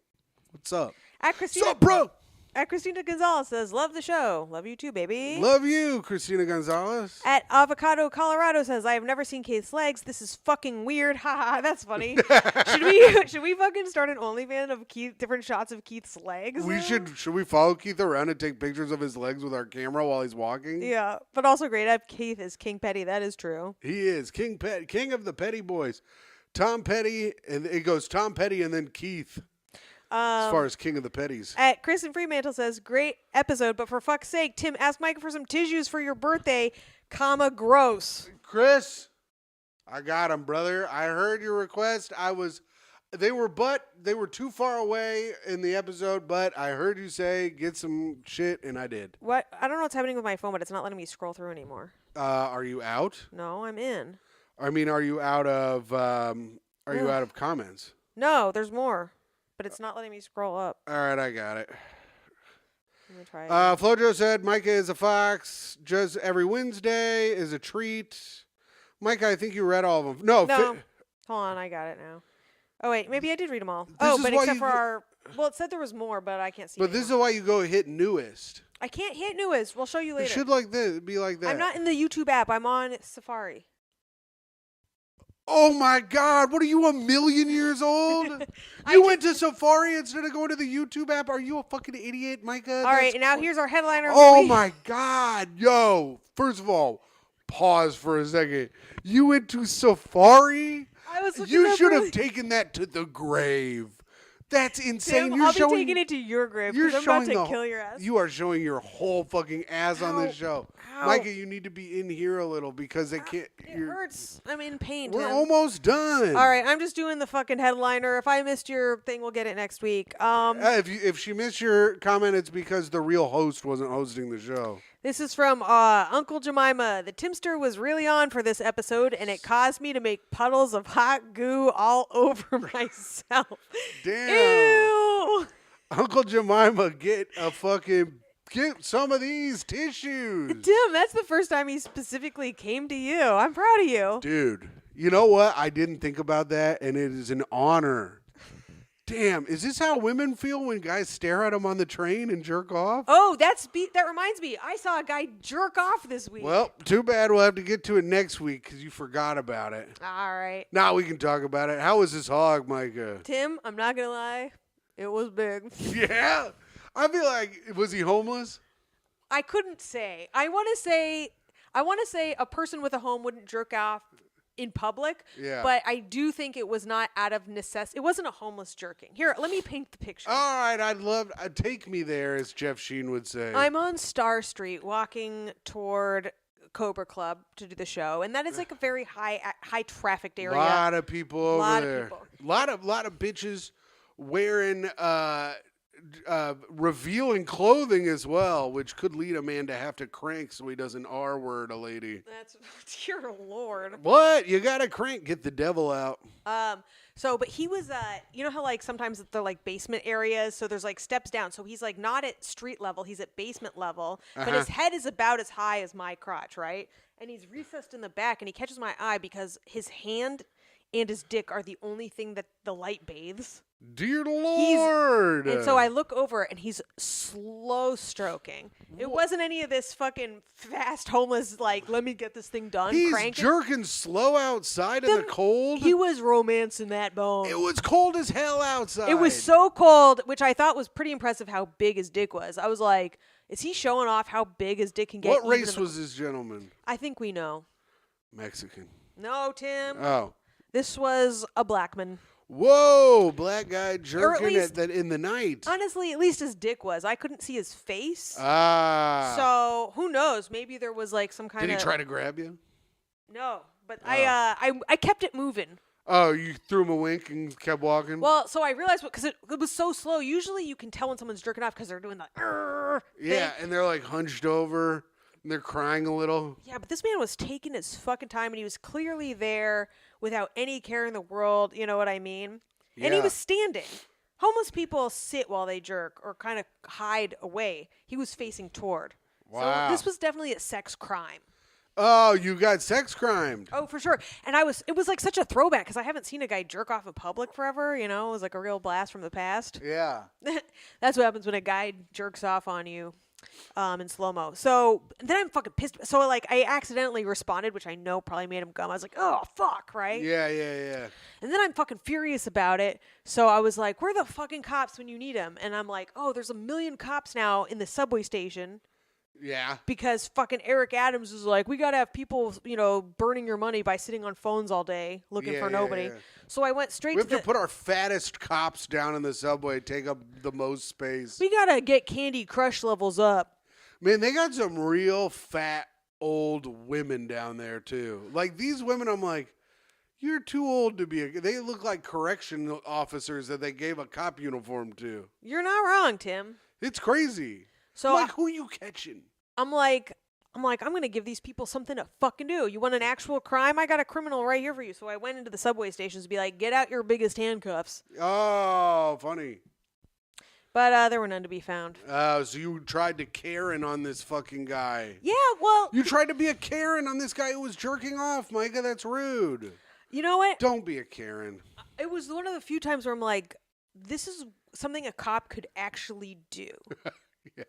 [SPEAKER 1] What's up?
[SPEAKER 2] At Christina,
[SPEAKER 1] What's up, bro?
[SPEAKER 2] At Christina Gonzalez says, love the show. Love you too, baby.
[SPEAKER 1] Love you, Christina Gonzalez.
[SPEAKER 2] At Avocado Colorado says, I have never seen Keith's legs. This is fucking weird. Haha, that's funny. Should we fucking start an OnlyFans of different shots of Keith's legs?
[SPEAKER 1] Should we follow Keith around and take pictures of his legs with our camera while he's walking?
[SPEAKER 2] Yeah, but also great. At Keith is King Petty. That is true.
[SPEAKER 1] He is king of the Petty Boys. Tom Petty, and it goes Tom Petty and then Keith. As far as King of the Petties.
[SPEAKER 2] At Kristen Fremantle says, great episode, but for fuck's sake, Tim, ask Myka for some tissues for your birthday, gross.
[SPEAKER 1] Chris, I got him, brother. I heard your request. They were too far away in the episode, but I heard you say get some shit, and I did.
[SPEAKER 2] What? I don't know what's happening with my phone, but it's not letting me scroll through anymore.
[SPEAKER 1] Are you out?
[SPEAKER 2] No, I'm in.
[SPEAKER 1] I mean, are you out of comments?
[SPEAKER 2] No, there's more, but it's not letting me scroll up.
[SPEAKER 1] All right, I got it.
[SPEAKER 2] Let me try it.
[SPEAKER 1] Flojo said, Myka is a fox. Just every Wednesday is a treat. Myka, I think you read all of them. No.
[SPEAKER 2] Hold on, I got it now. Oh, wait, maybe I did read them all.
[SPEAKER 1] This is
[SPEAKER 2] but
[SPEAKER 1] why
[SPEAKER 2] except for our... Well, it said there was more, but I can't see
[SPEAKER 1] But this is why you go hit newest.
[SPEAKER 2] I can't hit newest. We'll show you later.
[SPEAKER 1] It should be like that.
[SPEAKER 2] I'm not in the YouTube app. I'm on Safari.
[SPEAKER 1] Oh my God! What are you, 1,000,000 years old? You went to Safari instead of going to the YouTube app. Are you a fucking idiot, Myka?
[SPEAKER 2] All right, now here's our headliner.
[SPEAKER 1] Oh my God, yo! First of all, pause for a second. You went to Safari? You should have taken that to the grave. That's insane.
[SPEAKER 2] Tim, I'll be taking it to your grave because I'm about to kill your ass.
[SPEAKER 1] You are showing your whole fucking ass on this show. Myka, you need to be in here a little because they can't.
[SPEAKER 2] It hurts. I'm in pain.
[SPEAKER 1] We're almost done.
[SPEAKER 2] All right, I'm just doing the fucking headliner. If I missed your thing, we'll get it next week.
[SPEAKER 1] If she missed your comment, it's because the real host wasn't hosting the show.
[SPEAKER 2] This is from Uncle Jemima. The Timster was really on for this episode, and it caused me to make puddles of hot goo all over myself.
[SPEAKER 1] Damn.
[SPEAKER 2] Ew.
[SPEAKER 1] Uncle Jemima, get some of these tissues.
[SPEAKER 2] Tim, that's the first time he specifically came to you. I'm proud of you.
[SPEAKER 1] Dude, you know what? I didn't think about that, and it is an honor. Damn, is this how women feel when guys stare at them on the train and jerk off?
[SPEAKER 2] Oh, that reminds me. I saw a guy jerk off this week.
[SPEAKER 1] Well, too bad. We'll have to get to it next week because you forgot about it.
[SPEAKER 2] All right.
[SPEAKER 1] Now we can talk about it. How was this hog, Myka?
[SPEAKER 2] Tim, I'm not going to lie. It was big.
[SPEAKER 1] Yeah. I feel like, was he homeless?
[SPEAKER 2] I couldn't say. I want to say a person with a home wouldn't jerk off in public, but I do think it was not out of necessity. It wasn't a homeless jerking. Here, let me paint the picture.
[SPEAKER 1] All right, I'd take me there, as Jeff Sheen would say.
[SPEAKER 2] I'm on Star Street walking toward Cobra Club to do the show, and that is like a very high trafficked area.
[SPEAKER 1] A lot of people over there. A lot of bitches wearing revealing clothing as well, which could lead a man to have to crank so he doesn't R-word a lady.
[SPEAKER 2] That's dear Lord.
[SPEAKER 1] What? You gotta crank, get the devil out.
[SPEAKER 2] But he was, you know how like sometimes they're like basement areas, so there's like steps down. So he's like not at street level, he's at basement level, but his head is about as high as my crotch, right? And he's recessed in the back, and he catches my eye because his hand and his dick are the only thing that the light bathes.
[SPEAKER 1] Dear Lord.
[SPEAKER 2] And so I look over, and he's slow stroking. It wasn't any of this fucking fast homeless, like, let me get this thing done.
[SPEAKER 1] He's
[SPEAKER 2] cranking.
[SPEAKER 1] Jerking slow outside in the cold.
[SPEAKER 2] He was romancing that bone.
[SPEAKER 1] It was cold as hell outside.
[SPEAKER 2] It was so cold, which I thought was pretty impressive how big his dick was. I was like, is he showing off how big his dick can get?
[SPEAKER 1] What race was this gentleman?
[SPEAKER 2] I think we know.
[SPEAKER 1] Mexican.
[SPEAKER 2] No, Tim.
[SPEAKER 1] Oh.
[SPEAKER 2] This was a black man.
[SPEAKER 1] Whoa, black guy jerking in the night.
[SPEAKER 2] Honestly, at least his dick was. I couldn't see his face.
[SPEAKER 1] Ah.
[SPEAKER 2] So who knows? Maybe there was like some kind of.
[SPEAKER 1] Did he try to grab you?
[SPEAKER 2] No, but I kept it moving.
[SPEAKER 1] Oh, you threw him a wink and kept walking?
[SPEAKER 2] Well, so I realized because it was so slow. Usually you can tell when someone's jerking off because they're doing the
[SPEAKER 1] yeah, and they're like hunched over and they're crying a little.
[SPEAKER 2] Yeah, but this man was taking his fucking time, and he was clearly there without any care in the world. You know what I mean? Yeah. And he was standing. Homeless people sit while they jerk or kind of hide away. He was facing toward.
[SPEAKER 1] Wow.
[SPEAKER 2] So this was definitely a sex crime.
[SPEAKER 1] Oh, you got sex crimed.
[SPEAKER 2] Oh, for sure. And it was like such a throwback because I haven't seen a guy jerk off in public forever. You know, it was like a real blast from the past.
[SPEAKER 1] Yeah.
[SPEAKER 2] That's what happens when a guy jerks off on you in slow-mo. So then I'm fucking pissed. So like I accidentally responded, which I know probably made him gum. I was like, oh, fuck, right?
[SPEAKER 1] Yeah, yeah, yeah.
[SPEAKER 2] And then I'm fucking furious about it. So I was like, where are the fucking cops when you need them? And I'm like, oh, there's 1 million cops now in the subway station.
[SPEAKER 1] Yeah.
[SPEAKER 2] Because fucking Eric Adams is like, we gotta have people, burning your money by sitting on phones all day looking for nobody.
[SPEAKER 1] Yeah.
[SPEAKER 2] So I went straight
[SPEAKER 1] We
[SPEAKER 2] to
[SPEAKER 1] have to put our fattest cops down in the subway, take up the most space.
[SPEAKER 2] we gotta get Candy Crush levels up.
[SPEAKER 1] Man, they got some real fat old women down there too. Like these women, I'm like, you're too old to be. They look like correction officers that they gave a cop uniform to.
[SPEAKER 2] You're not wrong, Tim.
[SPEAKER 1] It's crazy.
[SPEAKER 2] So
[SPEAKER 1] like, who you catching?
[SPEAKER 2] I'm like, I'm gonna give these people something to fucking do. You want an actual crime? I got a criminal right here for you. So I went into the subway stations to be like, get out your biggest handcuffs.
[SPEAKER 1] Oh, funny.
[SPEAKER 2] But there were none to be found.
[SPEAKER 1] So you tried to Karen on this fucking guy.
[SPEAKER 2] Yeah, well,
[SPEAKER 1] You tried to be a Karen on this guy who was jerking off, Myka. That's rude.
[SPEAKER 2] you know what?
[SPEAKER 1] Don't be a Karen.
[SPEAKER 2] It was one of the few times where I'm like, this is something a cop could actually do.
[SPEAKER 1] Yeah.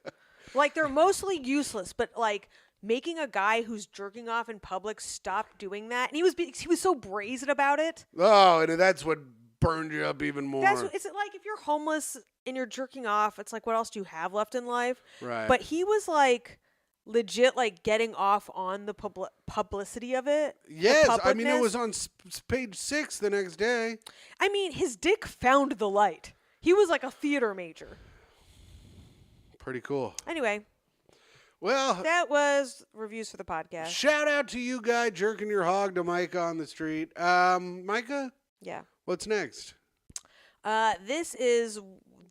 [SPEAKER 2] Like, they're mostly useless, but like making a guy who's jerking off in public stop doing that, and he was so brazen about it.
[SPEAKER 1] Oh, and that's what burned you up even more.
[SPEAKER 2] It's like if you're homeless and you're jerking off, it's like, what else do you have left in life?
[SPEAKER 1] Right.
[SPEAKER 2] But he was like legit like getting off on the publicity of it.
[SPEAKER 1] Yes, I mean, it
[SPEAKER 2] publicness.
[SPEAKER 1] was on page 6 the next day.
[SPEAKER 2] I mean, his dick found the light. He was like a theater major.
[SPEAKER 1] Pretty cool.
[SPEAKER 2] Anyway,
[SPEAKER 1] Well,
[SPEAKER 2] that was reviews for the podcast.
[SPEAKER 1] shout out to you guy jerking your hog to Myka on the street. Myka,
[SPEAKER 2] Yeah.
[SPEAKER 1] what's next?
[SPEAKER 2] This is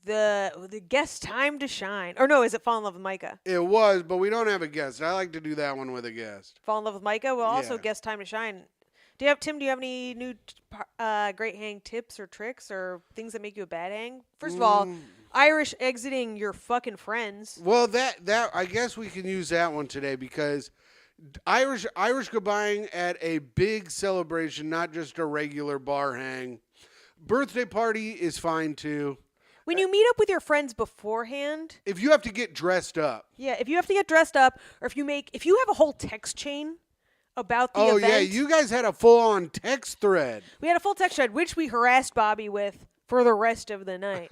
[SPEAKER 2] the guest time to shine. Or no, is it Fall in Love with Myka?
[SPEAKER 1] It was, but we don't have a guest. I like to do that one with a guest.
[SPEAKER 2] Fall in Love with Myka. Well, also
[SPEAKER 1] Yeah.
[SPEAKER 2] guest time to shine. Tim, do you have any new great hang tips or tricks or things that make you a bad hang? First of all, Irish exiting your fucking friends.
[SPEAKER 1] Well, that I guess we can use that one today because Irish goodbying at a big celebration, not just a regular bar hang. Birthday party is fine too.
[SPEAKER 2] When you meet up with your friends beforehand,
[SPEAKER 1] If you have to get dressed up.
[SPEAKER 2] yeah, if you have to get dressed up, or if you have a whole text chain about the event.
[SPEAKER 1] Yeah, you guys had a full-on text thread.
[SPEAKER 2] We had a full text thread, which we harassed Bobby with for the rest of the night.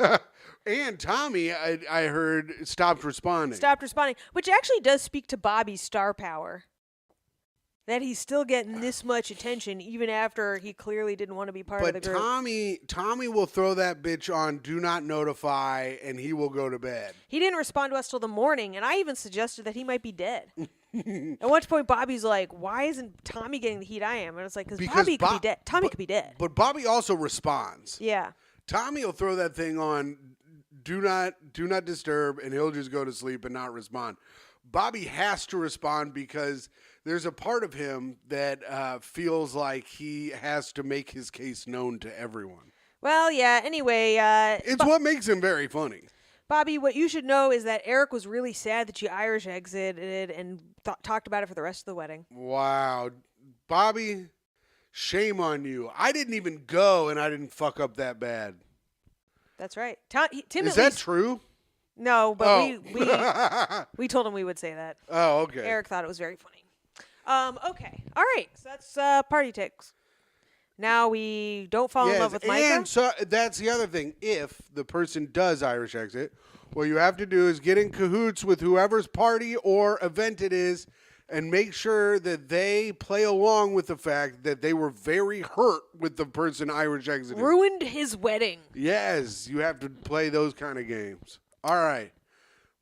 [SPEAKER 1] And Tommy, I heard, stopped responding.
[SPEAKER 2] Stopped responding, which actually does speak to Bobby's star power. That he's still getting this much attention even after he clearly didn't want to be part of the
[SPEAKER 1] But
[SPEAKER 2] group.
[SPEAKER 1] Tommy will throw that bitch on do not notify, and he will go to bed.
[SPEAKER 2] He didn't respond to us till the morning, and I even suggested that he might be dead. At which point, Bobby's like, "Why isn't Tommy getting the heat I am?" And it's like, because Bobby could be dead. Tommy could be dead.
[SPEAKER 1] But Bobby also responds.
[SPEAKER 2] Yeah.
[SPEAKER 1] Tommy will throw that thing on do not disturb, and he'll just go to sleep and not respond. Bobby has to respond because there's a part of him that feels like he has to make his case known to everyone.
[SPEAKER 2] Well, yeah. Anyway,
[SPEAKER 1] It's what makes him very funny.
[SPEAKER 2] Bobby, what you should know is that Eric was really sad that you Irish exited and talked about it for the rest of the wedding.
[SPEAKER 1] Wow. Bobby, shame on you. I didn't even go, and I didn't fuck up that bad.
[SPEAKER 2] That's right. Tim,
[SPEAKER 1] Is
[SPEAKER 2] at
[SPEAKER 1] that
[SPEAKER 2] least,
[SPEAKER 1] true?
[SPEAKER 2] No, but
[SPEAKER 1] Oh.
[SPEAKER 2] we told him we would say that.
[SPEAKER 1] Oh, okay.
[SPEAKER 2] Eric thought it was very funny. Okay. All right. So that's party ticks. Now we don't fall in love with Myka.
[SPEAKER 1] And so that's the other thing. If the person does Irish exit, what you have to do is get in cahoots with whoever's party or event it is and make sure that they play along with the fact that they were very hurt with the person Irish exited.
[SPEAKER 2] Ruined his wedding.
[SPEAKER 1] Yes, you have to play those kind of games. All right.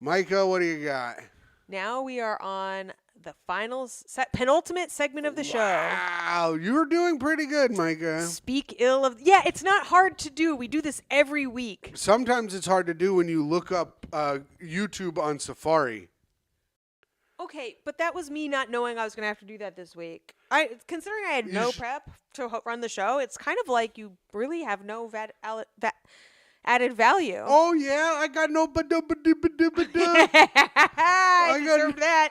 [SPEAKER 1] Myka, what do you got?
[SPEAKER 2] Now we are on the penultimate segment of the show.
[SPEAKER 1] Wow, you're doing pretty good, Myka.
[SPEAKER 2] Speak ill of... Yeah, it's not hard to do. We do this every week.
[SPEAKER 1] Sometimes it's hard to do when you look up YouTube on Safari.
[SPEAKER 2] Okay, but that was me not knowing I was going to have to do that this week. Considering I had no prep to run the show, it's kind of like you really have no added value.
[SPEAKER 1] Oh yeah, I got no
[SPEAKER 2] I deserved that.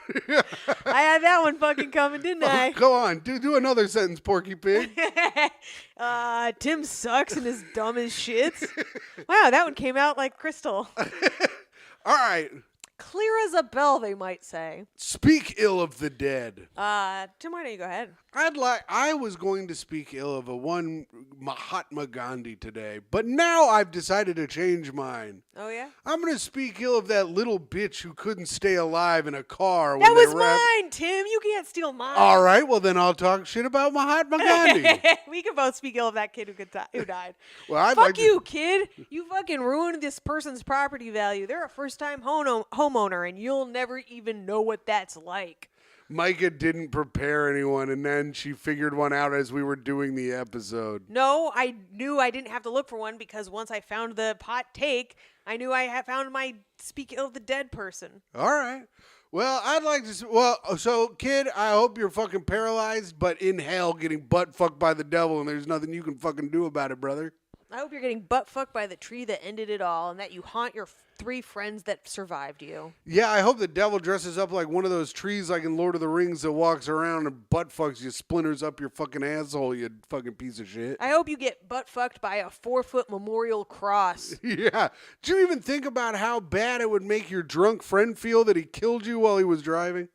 [SPEAKER 2] I had that one fucking coming, didn't I?
[SPEAKER 1] Go on, do another sentence, Porky Pig.
[SPEAKER 2] Tim sucks and is dumb as shit. Wow, that one came out like crystal.
[SPEAKER 1] All right.
[SPEAKER 2] clear as a bell, they might say.
[SPEAKER 1] Speak ill of the dead.
[SPEAKER 2] Tim, why don't you go ahead?
[SPEAKER 1] I was going to speak ill of a one Mahatma Gandhi today, but now I've decided to change mine.
[SPEAKER 2] Oh, yeah?
[SPEAKER 1] I'm going to speak ill of that little bitch who couldn't stay alive in a car.
[SPEAKER 2] That
[SPEAKER 1] when they
[SPEAKER 2] was
[SPEAKER 1] wrapped-
[SPEAKER 2] mine, Tim. You can't steal mine.
[SPEAKER 1] All right, well then I'll talk shit about Mahatma Gandhi.
[SPEAKER 2] We can both speak ill of that kid who died.
[SPEAKER 1] Well, I'd
[SPEAKER 2] Fuck
[SPEAKER 1] like to-
[SPEAKER 2] you, kid. You fucking ruined this person's property value. They're a first-time homeowner, and you'll never even know what that's like.
[SPEAKER 1] Myka didn't prepare anyone, and then she figured one out as we were doing the episode.
[SPEAKER 2] No, I knew I didn't have to look for one because once I found the hot take, I knew I had found my speak ill of the dead person.
[SPEAKER 1] All right. Well, I'd like to. Well, so kid, I hope you're fucking paralyzed, but in hell, getting butt fucked by the devil, and there's nothing you can fucking do about it, brother.
[SPEAKER 2] I hope you're getting butt fucked by the tree that ended it all, and that you haunt your 3 friends that survived you.
[SPEAKER 1] Yeah, I hope the devil dresses up like one of those trees, like in Lord of the Rings, that walks around and butt fucks you, splinters up your fucking asshole, you fucking piece of shit.
[SPEAKER 2] I hope you get butt fucked by a 4-foot memorial cross.
[SPEAKER 1] Yeah. Did you even think about how bad it would make your drunk friend feel that he killed you while he was driving?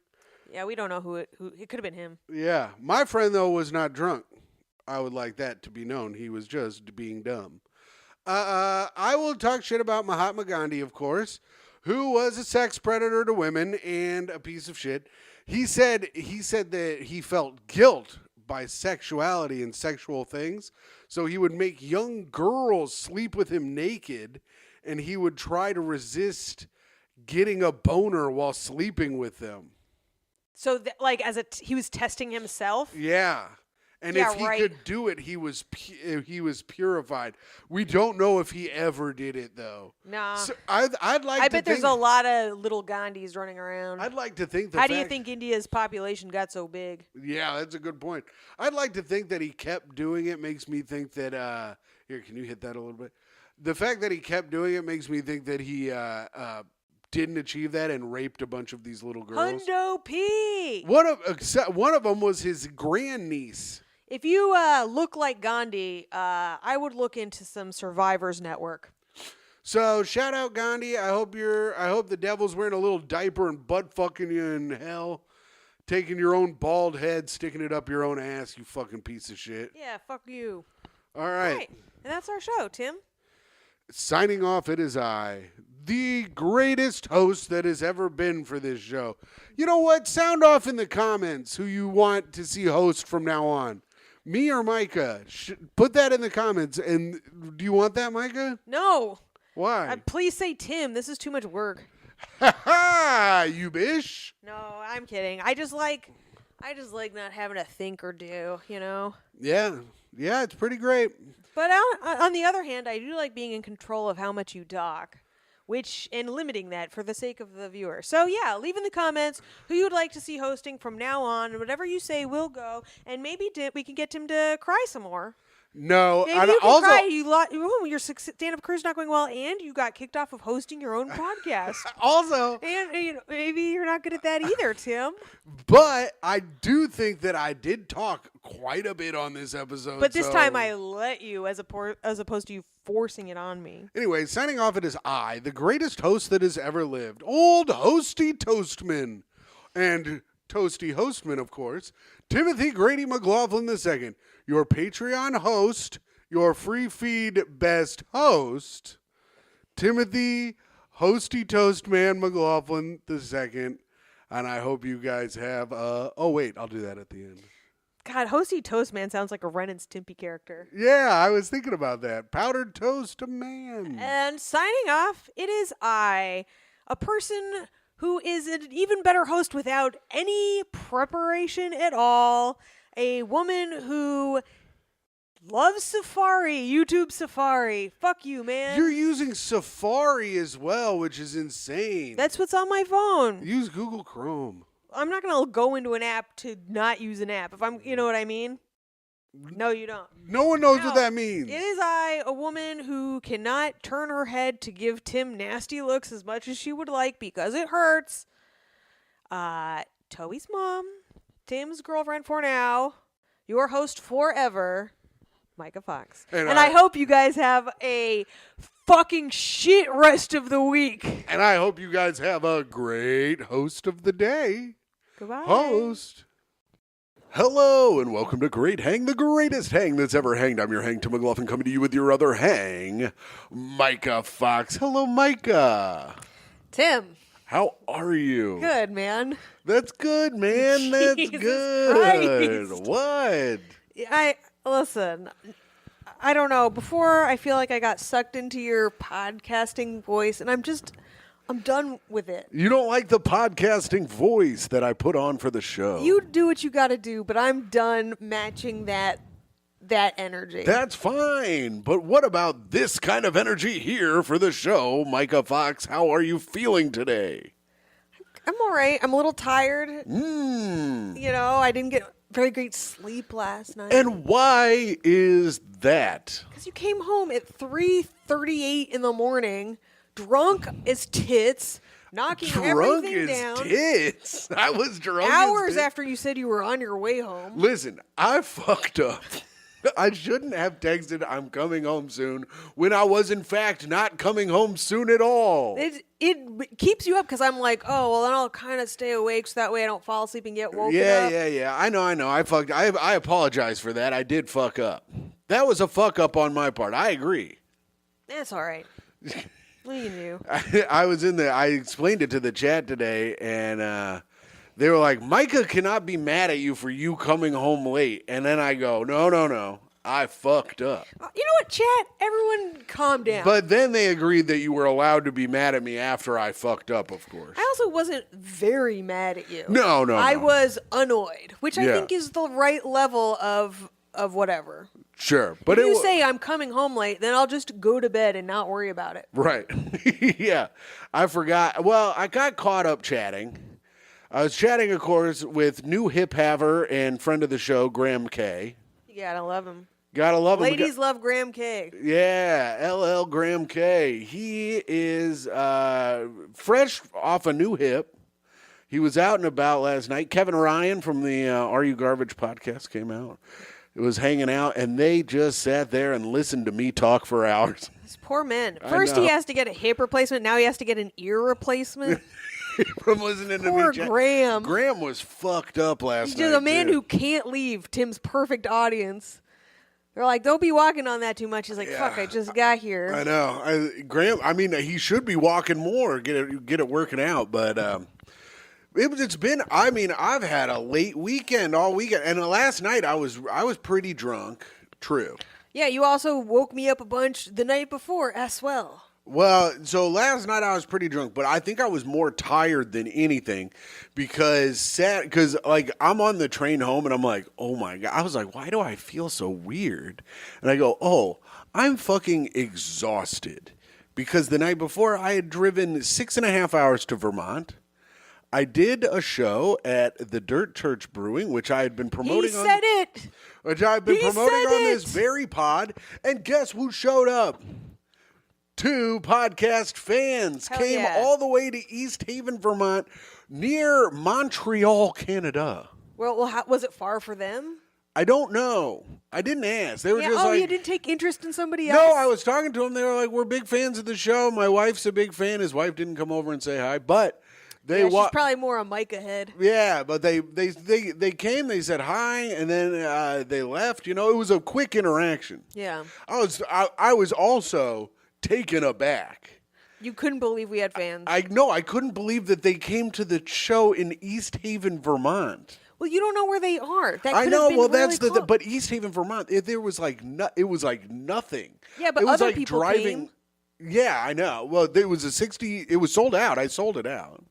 [SPEAKER 2] Yeah, we don't know who it could have been him.
[SPEAKER 1] Yeah. My friend, though, was not drunk. I would like that to be known. He was just being dumb. I will talk shit about Mahatma Gandhi, of course, who was a sex predator to women and a piece of shit. He said that he felt guilt by sexuality and sexual things, so he would make young girls sleep with him naked, and he would try to resist getting a boner while sleeping with them.
[SPEAKER 2] So, he was testing himself?
[SPEAKER 1] Yeah. And
[SPEAKER 2] Yeah,
[SPEAKER 1] if he
[SPEAKER 2] right.
[SPEAKER 1] could do it, he was purified. We don't know if he ever did it, though.
[SPEAKER 2] Nah.
[SPEAKER 1] So I'd like.
[SPEAKER 2] I
[SPEAKER 1] to
[SPEAKER 2] bet there's
[SPEAKER 1] think,
[SPEAKER 2] a lot of little Gandhis running around.
[SPEAKER 1] I'd like to think.
[SPEAKER 2] How do you think India's population got so big?
[SPEAKER 1] Yeah, that's a good point. I'd like to think that he kept doing it makes me think that. Here, can you hit that a little bit? The fact that he kept doing it makes me think that he didn't achieve that and raped a bunch of these little girls.
[SPEAKER 2] Hundo P.
[SPEAKER 1] One of them was his grandniece.
[SPEAKER 2] If you look like Gandhi, I would look into some Survivors Network.
[SPEAKER 1] So shout out Gandhi. I hope the devil's wearing a little diaper and butt fucking you in hell, taking your own bald head, sticking it up your own ass. You fucking piece of shit.
[SPEAKER 2] Yeah, fuck you.
[SPEAKER 1] All right.
[SPEAKER 2] Right. And that's our show, Tim.
[SPEAKER 1] Signing off. It is I, the greatest host that has ever been for this show. You know what? Sound off in the comments who you want to see host from now on. Me or Myka? Put that in the comments. And do you want that, Myka?
[SPEAKER 2] No.
[SPEAKER 1] Why?
[SPEAKER 2] Please say Tim. This is too much work.
[SPEAKER 1] Ha ha! You bish.
[SPEAKER 2] No, I'm kidding. I just like not having to think or do, you know?
[SPEAKER 1] Yeah, it's pretty great.
[SPEAKER 2] But on the other hand, I do like being in control of how much you talk, and limiting that for the sake of the viewer. So yeah, leave in the comments who you would like to see hosting from now on, and whatever you say will go, and maybe we can get Tim to cry some more.
[SPEAKER 1] No,
[SPEAKER 2] Maybe
[SPEAKER 1] and
[SPEAKER 2] you can
[SPEAKER 1] also,
[SPEAKER 2] cry. Your stand-up career's not going well, and you got kicked off of hosting your own podcast.
[SPEAKER 1] also,
[SPEAKER 2] And maybe you're not good at that either, Tim.
[SPEAKER 1] but I do think that I did talk quite a bit on this episode.
[SPEAKER 2] But this
[SPEAKER 1] so-
[SPEAKER 2] time I let you, as opposed to you forcing it on me.
[SPEAKER 1] Anyway, signing off, it is I, the greatest host that has ever lived, Old Hosty Toastman, and Toasty Hostman, of course, Timothy Grady McLaughlin II, your Patreon host, your free feed best host, Timothy Hosty Toastman McLaughlin II, and I hope you guys have. Oh wait, I'll do that at the end.
[SPEAKER 2] God, Hosty Toast Man sounds like a Ren and Stimpy character.
[SPEAKER 1] Yeah, I was thinking about that. Powdered toast man.
[SPEAKER 2] And signing off, it is I, a person who is an even better host without any preparation at all, a woman who loves Safari, YouTube Safari. Fuck you, man.
[SPEAKER 1] You're using Safari as well, which is insane.
[SPEAKER 2] That's what's on my phone.
[SPEAKER 1] Use Google Chrome.
[SPEAKER 2] I'm not going to go into an app to not use an app. You know what I mean? No, you don't.
[SPEAKER 1] No one knows
[SPEAKER 2] No,
[SPEAKER 1] what that means.
[SPEAKER 2] It is I, a woman who cannot turn her head to give Tim nasty looks as much as she would like because it hurts. Toey's mom, Tim's girlfriend for now, your host forever, Myka Fox.
[SPEAKER 1] And
[SPEAKER 2] I hope you guys have a fucking shit rest of the week.
[SPEAKER 1] And I hope you guys have a great host of the day.
[SPEAKER 2] Goodbye.
[SPEAKER 1] Host. Hello and welcome to Great Hang, the greatest hang that's ever hanged. I'm your hang, Tim McLaughlin, coming to you with your other hang, Myka Fox. Hello, Myka.
[SPEAKER 2] Tim.
[SPEAKER 1] How are you?
[SPEAKER 2] Good, man.
[SPEAKER 1] That's good, man. That's
[SPEAKER 2] Jesus
[SPEAKER 1] good.
[SPEAKER 2] Christ.
[SPEAKER 1] What?
[SPEAKER 2] Listen, I don't know. Before, I feel like I got sucked into your podcasting voice, and I'm done with it.
[SPEAKER 1] You don't like the podcasting voice that I put on for the show.
[SPEAKER 2] You do what you got to do, but I'm done matching that energy.
[SPEAKER 1] That's fine. But what about this kind of energy here for the show? Myka Fox, how are you feeling today?
[SPEAKER 2] I'm all right. I'm a little tired.
[SPEAKER 1] You
[SPEAKER 2] know, I didn't get very great sleep last night.
[SPEAKER 1] And why is that?
[SPEAKER 2] Because you came home at 3:38 in the morning, drunk as tits, knocking everything down.
[SPEAKER 1] Drunk as tits. I was drunk
[SPEAKER 2] hours
[SPEAKER 1] as tits.
[SPEAKER 2] after you said you were on your way home.
[SPEAKER 1] Listen, I fucked up. I shouldn't have texted I'm coming home soon when I was in fact not coming home soon at all.
[SPEAKER 2] It keeps you up because I'm like, oh, well, then I'll kind of stay awake so that way I don't fall asleep and get woken up.
[SPEAKER 1] Yeah. I know. I apologize for that. I did fuck up. That was a fuck up on my part. I agree.
[SPEAKER 2] That's all right. What do you do?
[SPEAKER 1] I explained it to the chat today, and they were like, Myka cannot be mad at you for you coming home late. And then I go, no. I fucked up.
[SPEAKER 2] You know what, chat? Everyone calm down.
[SPEAKER 1] But then they agreed that you were allowed to be mad at me after I fucked up, of course.
[SPEAKER 2] I also wasn't very mad at you.
[SPEAKER 1] No.
[SPEAKER 2] I was annoyed, which I think is the right level of whatever.
[SPEAKER 1] Sure. But
[SPEAKER 2] if you say I'm coming home late, then I'll just go to bed and not worry about it.
[SPEAKER 1] Right. Yeah. I forgot. Well, I got caught up chatting. I was chatting, of course, with new hip haver and friend of the show, Graham K.
[SPEAKER 2] You gotta love him.
[SPEAKER 1] Gotta love him.
[SPEAKER 2] Ladies love Graham K.
[SPEAKER 1] Yeah, LL Graham K. He is fresh off a new hip. He was out and about last night. Kevin Ryan from the Are You Garbage podcast came out. It was hanging out, and they just sat there and listened to me talk for hours.
[SPEAKER 2] This poor man. First he has to get a hip replacement. Now he has to get an ear replacement.
[SPEAKER 1] From listening to
[SPEAKER 2] Poor
[SPEAKER 1] me.
[SPEAKER 2] Graham.
[SPEAKER 1] Graham was fucked up last night.
[SPEAKER 2] He's just a man who can't leave Tim's perfect audience. They're like, don't be walking on that too much. He's like, fuck, I just got here.
[SPEAKER 1] I know. Graham, I mean, he should be walking more, get it working out, but it's been, I mean, I've had a late weekend all weekend, and last night I was pretty drunk, true.
[SPEAKER 2] Yeah, you also woke me up a bunch the night before as well.
[SPEAKER 1] Well, so last night I was pretty drunk, but I think I was more tired than anything because like I'm on the train home and I'm like, oh my God. I was like, why do I feel so weird? And I go, oh, I'm fucking exhausted because the night before I had driven 6.5 hours to Vermont. I did a show at the Dirt Church Brewing, which I had been promoting which I've been promoting on this very pod. And guess who showed up? 2 podcast fans came all the way to East Haven, Vermont, near Montreal, Canada.
[SPEAKER 2] Well, was it far for them?
[SPEAKER 1] I don't know. I didn't ask. They were just like,
[SPEAKER 2] you didn't take interest in somebody else?
[SPEAKER 1] No, I was talking to them. They were like, we're big fans of the show. My wife's a big fan. His wife didn't come over and say hi, but
[SPEAKER 2] she's probably more a Myka head.
[SPEAKER 1] Yeah, but they came, they said hi, and then they left. You know, it was a quick interaction.
[SPEAKER 2] Yeah.
[SPEAKER 1] I was also taken aback.
[SPEAKER 2] You couldn't believe we had fans.
[SPEAKER 1] I couldn't believe that they came to the show in East Haven, Vermont.
[SPEAKER 2] Well, you don't know where they are.
[SPEAKER 1] I know. Well, that's but East Haven, Vermont. There was like it was like nothing.
[SPEAKER 2] Yeah, but
[SPEAKER 1] it was
[SPEAKER 2] other
[SPEAKER 1] like
[SPEAKER 2] people
[SPEAKER 1] driving.
[SPEAKER 2] Came.
[SPEAKER 1] Yeah, I know. Well, there was a 60. It was sold out. I sold it out.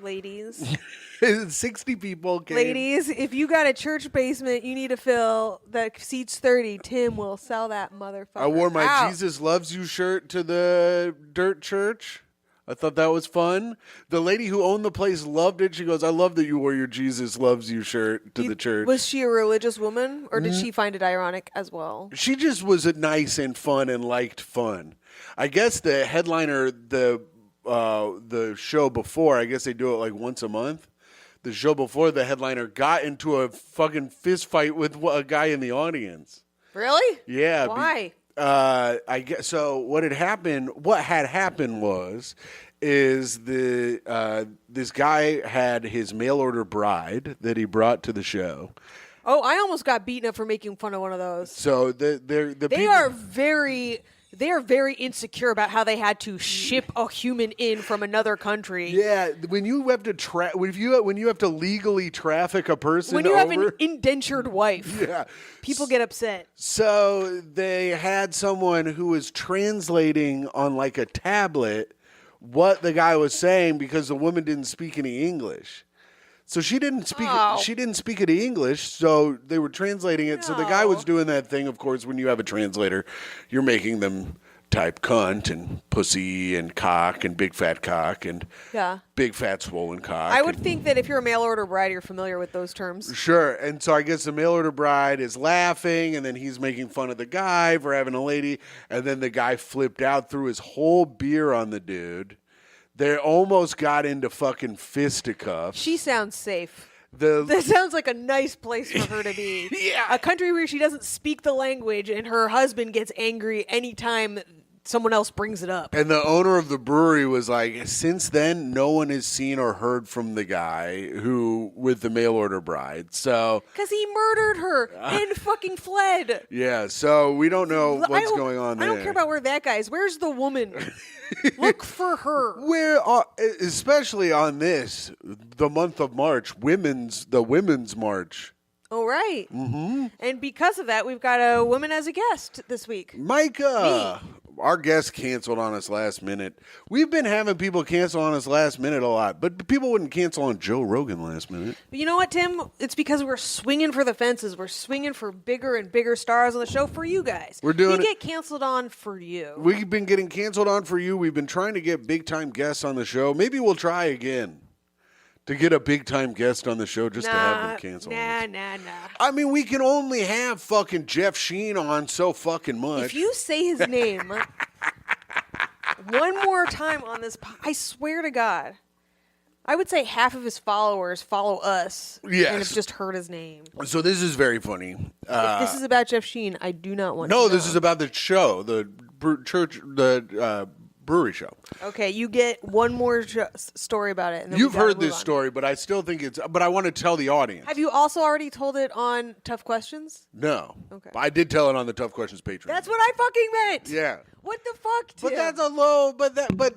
[SPEAKER 2] Ladies.
[SPEAKER 1] 60 people came.
[SPEAKER 2] Ladies, if you got a church basement you need to fill that seats 30, Tim will sell that motherfucker.
[SPEAKER 1] I wore my Jesus Loves You shirt to the Dirt Church. I thought that was fun. The lady who owned the place loved it. She goes, I love that you wore your Jesus Loves You shirt to the church.
[SPEAKER 2] Was she a religious woman, or did she find it ironic as well?
[SPEAKER 1] She just was nice and fun and liked fun. I guess the headliner, the show before, I guess they do it like once a month. The show before, the headliner got into a fucking fist fight with a guy in the audience.
[SPEAKER 2] Really?
[SPEAKER 1] Yeah.
[SPEAKER 2] Why?
[SPEAKER 1] I guess so. What had happened? Is this guy had his mail order bride that he brought to the show.
[SPEAKER 2] Oh, I almost got beaten up for making fun of one of those.
[SPEAKER 1] So
[SPEAKER 2] They are very insecure about how they had to ship a human in from another country.
[SPEAKER 1] Yeah, when you have to when you have to legally traffic a person,
[SPEAKER 2] when you have an indentured wife,
[SPEAKER 1] yeah,
[SPEAKER 2] people get upset.
[SPEAKER 1] So they had someone who was translating on like a tablet what the guy was saying because the woman didn't speak any English. So she didn't speak. She didn't speak any English, so they were translating it. No. So the guy was doing that thing. Of course, when you have a translator, you're making them type cunt and pussy and cock and big fat cock and big fat swollen cock.
[SPEAKER 2] I would think that if you're a mail order bride, you're familiar with those terms.
[SPEAKER 1] Sure. And so I guess the mail order bride is laughing, and then he's making fun of the guy for having a lady, and then the guy flipped out, threw his whole beer on the dude. They almost got into fucking fisticuffs.
[SPEAKER 2] She sounds safe. That sounds like a nice place for her to be.
[SPEAKER 1] Yeah.
[SPEAKER 2] A country where she doesn't speak the language and her husband gets angry anytime someone else brings it up.
[SPEAKER 1] And the owner of the brewery was like, since then, no one has seen or heard from the guy who with the mail order bride. So
[SPEAKER 2] because he murdered her and fucking fled.
[SPEAKER 1] Yeah, so we don't know what's going on there.
[SPEAKER 2] I don't care about where that guy is. Where's the woman? Look for her.
[SPEAKER 1] Where, especially on this, the month of March, the Women's March.
[SPEAKER 2] Oh, right. Mm-hmm. And because of that, we've got a woman as a guest this week.
[SPEAKER 1] Myka. Me. Our guest canceled on us last minute. We've been having people cancel on us last minute a lot, but people wouldn't cancel on Joe Rogan last minute.
[SPEAKER 2] But you know what, Tim? It's because we're swinging for the fences. We're swinging for bigger and bigger stars on the show for you guys. We get canceled on for you.
[SPEAKER 1] We've been getting canceled on for you. We've been trying to get big-time guests on the show. Maybe we'll try again to get a big-time guest on the show just to have them cancel.
[SPEAKER 2] Nah.
[SPEAKER 1] I mean, we can only have fucking Jeff Sheen on so fucking much.
[SPEAKER 2] If you say his name one more time on this, I swear to God, I would say half of his followers follow us and have just heard his name.
[SPEAKER 1] So this is very funny.
[SPEAKER 2] If this is about Jeff Sheen, I do not want to know.
[SPEAKER 1] No, this is about the show, the brewery show.
[SPEAKER 2] Okay, you get one more story about it. And then
[SPEAKER 1] you've heard this story, but I still think but I want to tell the audience.
[SPEAKER 2] Have you also already told it on Tough Questions?
[SPEAKER 1] No.
[SPEAKER 2] Okay.
[SPEAKER 1] I did tell it on the Tough Questions Patreon.
[SPEAKER 2] That's what I fucking meant.
[SPEAKER 1] Yeah.
[SPEAKER 2] What the fuck, Tim?
[SPEAKER 1] But that's but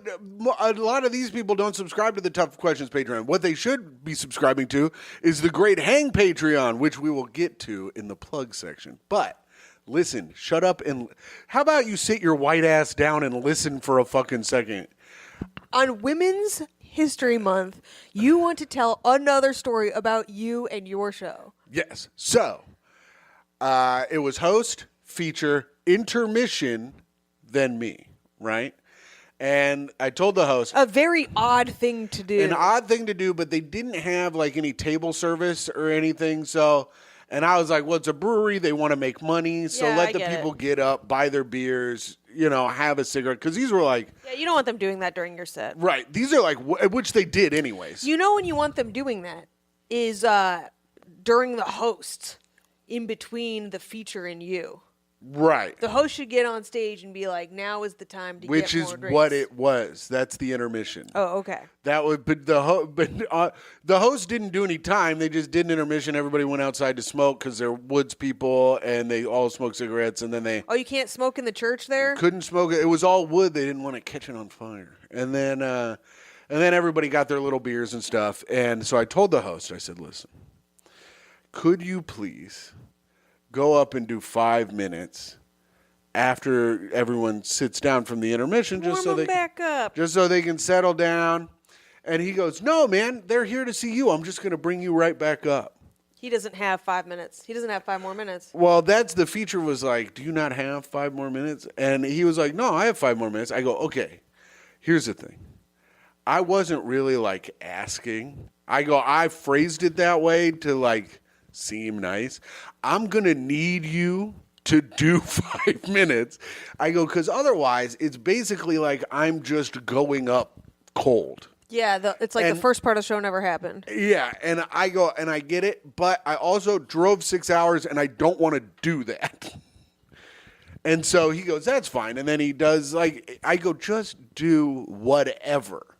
[SPEAKER 1] a lot of these people don't subscribe to the Tough Questions Patreon. What they should be subscribing to is the Great Hang Patreon, which we will get to in the plug section. But listen, shut up, and how about you sit your white ass down and listen for a fucking second?
[SPEAKER 2] On Women's History Month, you want to tell another story about you and your show.
[SPEAKER 1] Yes. So, it was host, feature, intermission, then me, right? And I told the host.
[SPEAKER 2] A very odd thing to do.
[SPEAKER 1] An odd thing to do, but they didn't have like any table service or anything, so... And I was like, well, it's a brewery. They want to make money. So let the people get up, buy their beers, have a cigarette. Because these were like...
[SPEAKER 2] Yeah, you don't want them doing that during your set.
[SPEAKER 1] Right. These are like... Which they did anyways.
[SPEAKER 2] You know when you want them doing that is during the host, in between the feature and you.
[SPEAKER 1] Right.
[SPEAKER 2] The host should get on stage and be like, now is the time to get more drinks.
[SPEAKER 1] Which is what it was. That's the intermission.
[SPEAKER 2] Oh, okay.
[SPEAKER 1] That would, but the host didn't do any time. They just did an intermission. Everybody went outside to smoke because they're woods people, and they all smoked cigarettes. And then they
[SPEAKER 2] you can't smoke in the church there?
[SPEAKER 1] Couldn't smoke it. It was all wood. They didn't want to catch it on fire. And then everybody got their little beers and stuff. And so I told the host, I said, listen, could you please go up and do 5 minutes after everyone sits down from the intermission, just so they can settle down. And he goes, no, man, they're here to see you. I'm just going to bring you right back up.
[SPEAKER 2] He doesn't have 5 minutes. He doesn't have 5 more minutes.
[SPEAKER 1] Well, that's the feature was like, do you not have 5 more minutes? And he was like, no, I have 5 more minutes. I go, okay, here's the thing. I wasn't really like asking. I phrased it that way to like seem nice. I'm going to need you to do 5 minutes. I go, because otherwise it's basically like I'm just going up cold.
[SPEAKER 2] Yeah, it's like the first part of the show never happened.
[SPEAKER 1] Yeah, and I go, and I get it, but I also drove 6 hours and I don't want to do that. And so he goes, that's fine. And then he does, like, I go, just do whatever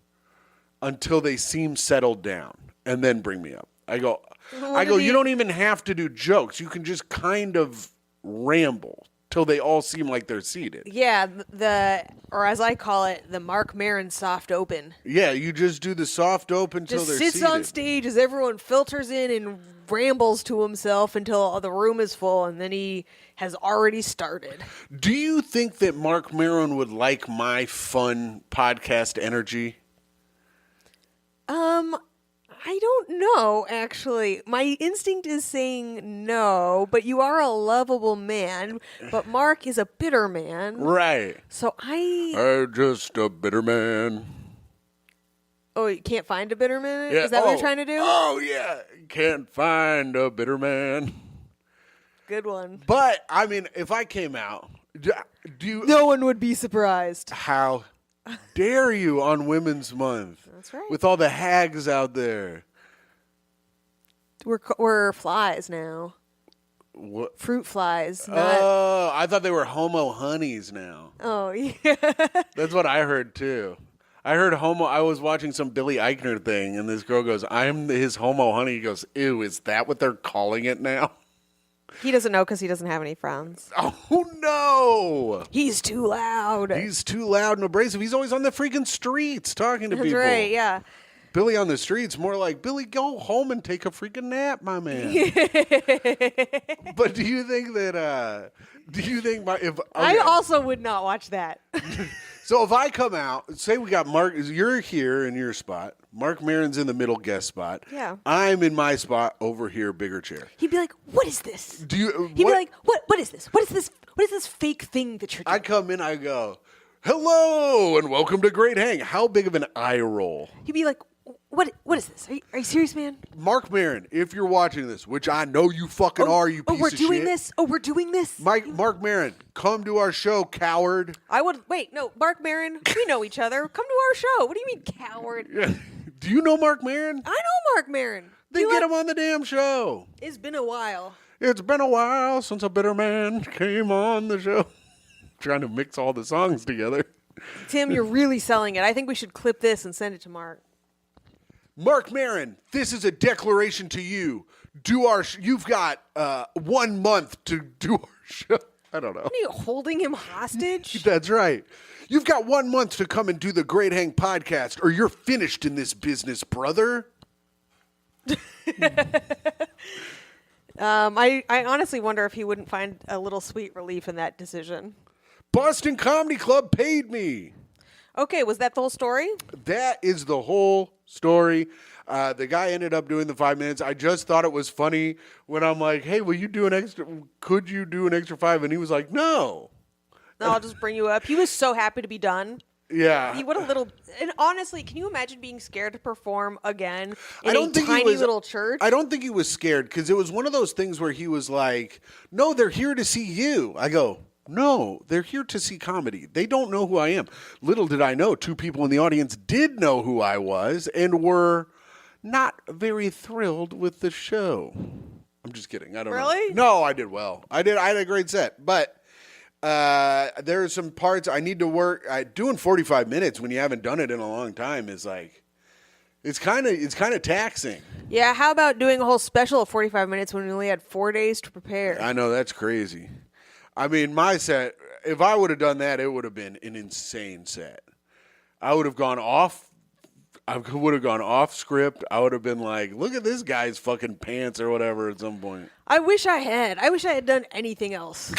[SPEAKER 1] until they seem settled down and then bring me up. I go, you don't even have to do jokes. You can just kind of ramble till they all seem like they're seated.
[SPEAKER 2] Yeah, or as I call it, the Mark Maron soft open.
[SPEAKER 1] Yeah, you just do the soft open till they're
[SPEAKER 2] sits
[SPEAKER 1] seated.
[SPEAKER 2] on stage as everyone filters in and rambles to himself until the room is full, and then he has already started.
[SPEAKER 1] Do you think that Mark Maron would like my fun podcast energy?
[SPEAKER 2] I don't know, actually. My instinct is saying no, but you are a lovable man, but Mark is a bitter man.
[SPEAKER 1] Right.
[SPEAKER 2] So
[SPEAKER 1] I'm just a bitter man.
[SPEAKER 2] Oh, you can't find a bitter man? Yeah. Is that what you're trying to do?
[SPEAKER 1] Oh, yeah. Can't find a bitter man.
[SPEAKER 2] Good one.
[SPEAKER 1] But, I mean, if I came out, do you...
[SPEAKER 2] No one would be surprised.
[SPEAKER 1] How dare you on Women's Month?
[SPEAKER 2] That's right.
[SPEAKER 1] With all the hags out there.
[SPEAKER 2] We're flies now.
[SPEAKER 1] What?
[SPEAKER 2] Fruit flies.
[SPEAKER 1] Oh, I thought they were homo honeys now.
[SPEAKER 2] Oh, yeah.
[SPEAKER 1] That's what I heard, too. I heard homo. I was watching some Billy Eichner thing, and this girl goes, I'm his homo honey. He goes, ew, is that what they're calling it now?
[SPEAKER 2] He doesn't know because he doesn't have any friends.
[SPEAKER 1] Oh, no.
[SPEAKER 2] He's too loud.
[SPEAKER 1] He's too loud and abrasive. He's always on the freaking streets talking to people.
[SPEAKER 2] That's right, yeah.
[SPEAKER 1] Billy on the streets, more like, Billy, go home and take a freaking nap, my man. But do you think that,
[SPEAKER 2] I also would not watch that.
[SPEAKER 1] So if I come out, say we got Mark, you're here in your spot. Mark Maron's in the middle guest spot.
[SPEAKER 2] Yeah.
[SPEAKER 1] I'm in my spot over here, bigger chair.
[SPEAKER 2] He'd be like, "What is this?"
[SPEAKER 1] He'd
[SPEAKER 2] be like, "What is this? What is this? What is this fake thing that you're doing?"
[SPEAKER 1] I come in, I go, "Hello and welcome to Great Hang." How big of an eye roll?
[SPEAKER 2] He'd be like, What is this? Are you serious, man?
[SPEAKER 1] Mark Maron, if you're watching this, which I know you fucking are, you piece of shit.
[SPEAKER 2] Oh, we're doing this? Oh, we're doing this?
[SPEAKER 1] Mark Maron, come to our show, coward.
[SPEAKER 2] Mark Maron, we know each other. Come to our show. What do you mean, coward?
[SPEAKER 1] Yeah. Do you know Mark Maron?
[SPEAKER 2] I know Mark Maron.
[SPEAKER 1] Then get him on the damn show.
[SPEAKER 2] It's been a while.
[SPEAKER 1] It's been a while since a bitter man came on the show. Trying to mix all the songs together.
[SPEAKER 2] Tim, you're really selling it. I think we should clip this and send it to Mark.
[SPEAKER 1] Mark Maron, this is a declaration to you. You've got 1 month to do our show. I don't know.
[SPEAKER 2] Are you holding him hostage?
[SPEAKER 1] That's right. You've got 1 month to come and do the Great Hang podcast, or you're finished in this business, brother.
[SPEAKER 2] I honestly wonder if he wouldn't find a little sweet relief in that decision.
[SPEAKER 1] Boston Comedy Club paid me.
[SPEAKER 2] Okay, was that the whole story?
[SPEAKER 1] That is the whole story. The guy ended up doing the 5 minutes. I just thought it was funny when I'm like, hey, will you do an extra? Could you do an extra 5? And he was like, no.
[SPEAKER 2] No, I'll just bring you up. He was so happy to be done.
[SPEAKER 1] Yeah.
[SPEAKER 2] And honestly, can you imagine being scared to perform again in
[SPEAKER 1] a
[SPEAKER 2] tiny little church?
[SPEAKER 1] I don't think he was scared because it was one of those things where he was like, no, they're here to see you. I go, no, they're here to see comedy. They don't know who I am. Little did I know, 2 people in the audience did know who I was and were not very thrilled with the show. I'm just kidding. I don't know.
[SPEAKER 2] Really?
[SPEAKER 1] No, I did well. I had a great set, but there are some parts I need to work. Doing 45 minutes when you haven't done it in a long time is like, it's kind of taxing.
[SPEAKER 2] Yeah, how about doing a whole special of 45 minutes when we only had 4 days to prepare?
[SPEAKER 1] I know, that's crazy. I mean, my set, if I would have done that, it would have been an insane set. I would have gone off script. I would have been like, look at this guy's fucking pants or whatever at some point.
[SPEAKER 2] I wish I had done anything else.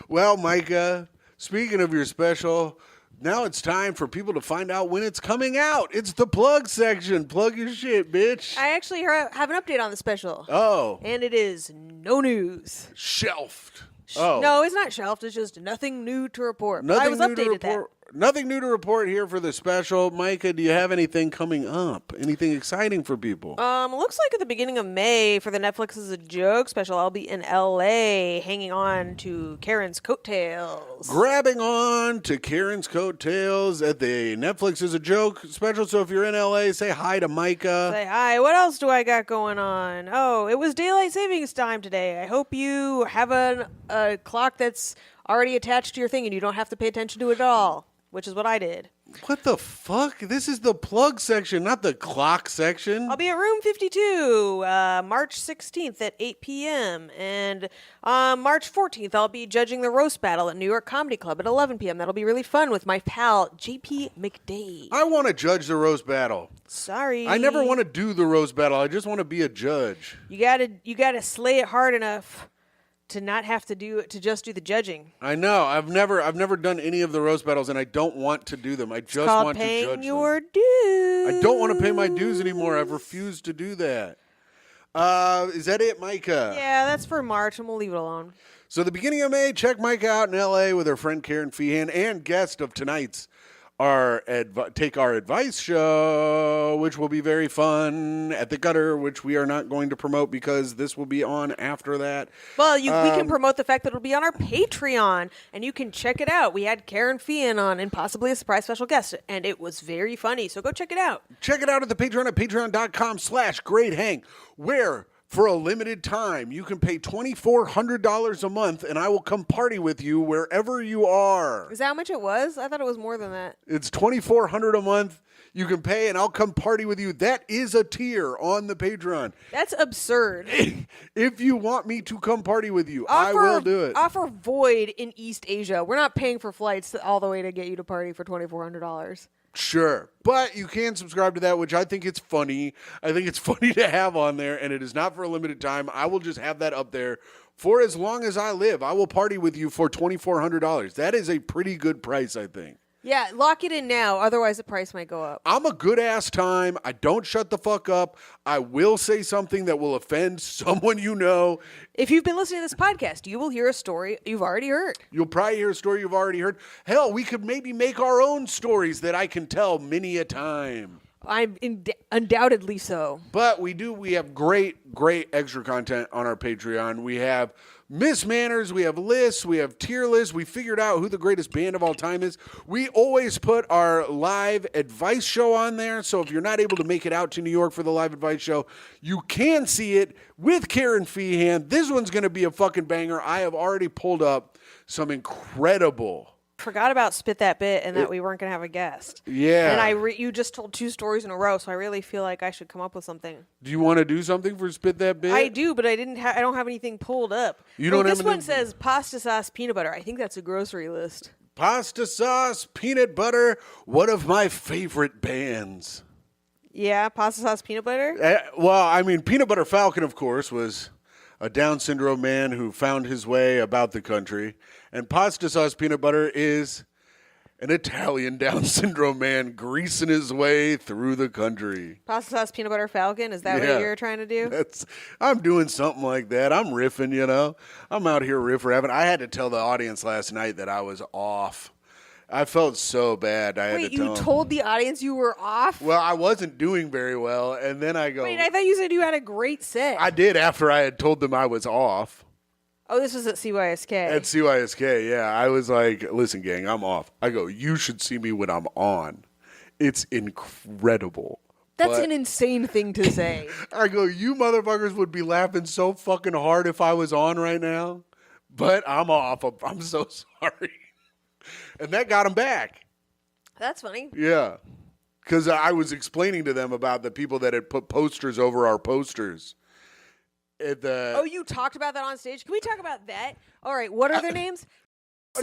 [SPEAKER 1] Well, Myka, speaking of your special, now it's time for people to find out when it's coming out. It's the plug section. Plug your shit, bitch.
[SPEAKER 2] I actually have an update on the special.
[SPEAKER 1] Oh.
[SPEAKER 2] And it is no news.
[SPEAKER 1] Shelved. Oh.
[SPEAKER 2] No, it's not shelved. It's just nothing new to report.
[SPEAKER 1] Nothing
[SPEAKER 2] I was
[SPEAKER 1] new to
[SPEAKER 2] updated
[SPEAKER 1] report. Nothing new to report here for the special. Myka, do you have anything coming up? Anything exciting for people?
[SPEAKER 2] Looks like at the beginning of May for the Netflix is a Joke special, I'll be in L.A. hanging on to Karen's coattails.
[SPEAKER 1] Grabbing on to Karen's coattails at the Netflix is a Joke special. So if you're in LA, say hi to Myka.
[SPEAKER 2] Say hi. What else do I got going on? Oh, it was daylight savings time today. I hope you have a clock that's already attached to your thing and you don't have to pay attention to it at all, which is what I did.
[SPEAKER 1] What the fuck? This is the plug section, not the clock section.
[SPEAKER 2] I'll be at room 52, March 16th at 8 p.m. And March 14th, I'll be judging the roast battle at New York Comedy Club at 11 p.m. That'll be really fun with my pal, JP McDade.
[SPEAKER 1] I want to judge the roast battle.
[SPEAKER 2] Sorry.
[SPEAKER 1] I never want to do the roast battle. I just want to be a judge.
[SPEAKER 2] You gotta slay it hard enough to not have to just do the judging.
[SPEAKER 1] I know. I've never done any of the roast battles, and I don't want to do them. I just want to judge them.
[SPEAKER 2] Paying your dues.
[SPEAKER 1] I don't want to pay my dues anymore. I've refused to do that. Is that it, Myka?
[SPEAKER 2] Yeah, that's for March, and we'll leave it alone.
[SPEAKER 1] So the beginning of May, check Myka out in L.A. with her friend Karen Feehan and guest of tonight's Take Our Advice show, which will be very fun at the Gutter, which we are not going to promote because this will be on after that.
[SPEAKER 2] Well, we can promote the fact that it'll be on our Patreon, and you can check it out. We had Karen Feehan on and possibly a surprise special guest, and it was very funny, so go check it out.
[SPEAKER 1] Check it out at the Patreon at patreon.com/greathang, where for a limited time, you can pay $2,400 a month, and I will come party with you wherever you are.
[SPEAKER 2] Is that how much it was? I thought it was more than that.
[SPEAKER 1] It's $2,400 a month. You can pay, and I'll come party with you. That is a tier on the Patreon.
[SPEAKER 2] That's absurd.
[SPEAKER 1] If you want me to come party with you, I will do it.
[SPEAKER 2] Offer void in East Asia. We're not paying for flights all the way to get you to party for $2,400.
[SPEAKER 1] Sure. But you can subscribe to that, which I think it's funny. I think it's funny to have on there, and it is not for a limited time. I will just have that up there for as long as I live. I will party with you for $2,400. That is a pretty good price, I think.
[SPEAKER 2] Yeah, lock it in now. Otherwise, the price might go up.
[SPEAKER 1] I'm a good-ass time. I don't shut the fuck up. I will say something that will offend someone you know.
[SPEAKER 2] If you've been listening to this podcast, you will hear a story you've already heard.
[SPEAKER 1] You'll probably hear a story you've already heard. Hell, we could maybe make our own stories that I can tell many a time.
[SPEAKER 2] I'm undoubtedly so.
[SPEAKER 1] But we have great extra content on our Patreon. We have Miss Manners, we have lists, we have tier lists. We figured out who the greatest band of all time is. We always put our live advice show on there. So if you're not able to make it out to New York for the live advice show, you can see it with Karen Feehan. This one's going to be a fucking banger. I have already pulled up some incredible.
[SPEAKER 2] Forgot about Spit That Bit and that we weren't going to have a guest.
[SPEAKER 1] Yeah.
[SPEAKER 2] And you just told 2 stories in a row, so I really feel like I should come up with something.
[SPEAKER 1] Do you want to do something for Spit That Bit?
[SPEAKER 2] I do, but I don't have anything pulled up.
[SPEAKER 1] You don't have
[SPEAKER 2] this one says pasta sauce peanut butter. I think that's a grocery list.
[SPEAKER 1] Pasta sauce, peanut butter, one of my favorite bands.
[SPEAKER 2] Yeah, pasta sauce peanut butter?
[SPEAKER 1] Well, I mean, Peanut Butter Falcon, of course, was a Down syndrome man who found his way about the country. And pasta sauce peanut butter is an Italian Down syndrome man greasing his way through the country.
[SPEAKER 2] Pasta sauce peanut butter Falcon? Is that what you're trying to do?
[SPEAKER 1] I'm doing something like that. I'm riffing, you know. I'm out here riff-raffing. I had to tell the audience last night that I was off. I felt so bad.
[SPEAKER 2] Wait, you told the audience you were off?
[SPEAKER 1] Well, I wasn't doing very well, and then I go...
[SPEAKER 2] Wait, I thought you said you had a great set.
[SPEAKER 1] I did after I had told them I was off.
[SPEAKER 2] Oh, this was at CYSK.
[SPEAKER 1] At CYSK, yeah. I was like, listen, gang, I'm off. I go, you should see me when I'm on. It's incredible.
[SPEAKER 2] That's an insane thing to say.
[SPEAKER 1] I go, you motherfuckers would be laughing so fucking hard if I was on right now. But I'm off. I'm so sorry. And that got them back.
[SPEAKER 2] That's funny.
[SPEAKER 1] Yeah. Because I was explaining to them about the people that had put posters over our posters.
[SPEAKER 2] Oh, you talked about that on stage? Can we talk about that? All right, what are their names?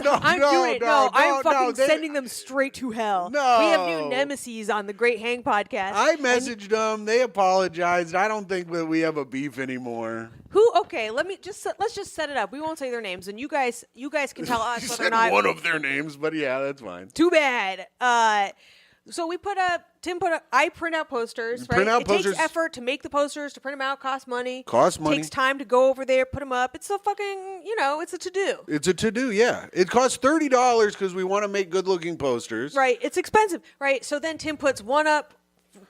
[SPEAKER 2] I'm sending them straight to hell.
[SPEAKER 1] No.
[SPEAKER 2] We have new nemesis on the Great Hang podcast.
[SPEAKER 1] I messaged them. They apologized. I don't think that we have a beef anymore.
[SPEAKER 2] Who? Okay, let's just set it up. We won't say their names, and you guys can tell us whether or not
[SPEAKER 1] one of their names, but yeah, that's fine.
[SPEAKER 2] Too bad. So I print out posters, right?
[SPEAKER 1] Print out posters.
[SPEAKER 2] Takes effort to make the posters, to print them out, costs money.
[SPEAKER 1] Costs money.
[SPEAKER 2] Takes time to go over there, put them up. It's a fucking, it's a to-do.
[SPEAKER 1] It's a to-do, yeah. It costs $30 because we want to make good-looking posters.
[SPEAKER 2] Right. It's expensive, right? So then Tim puts one up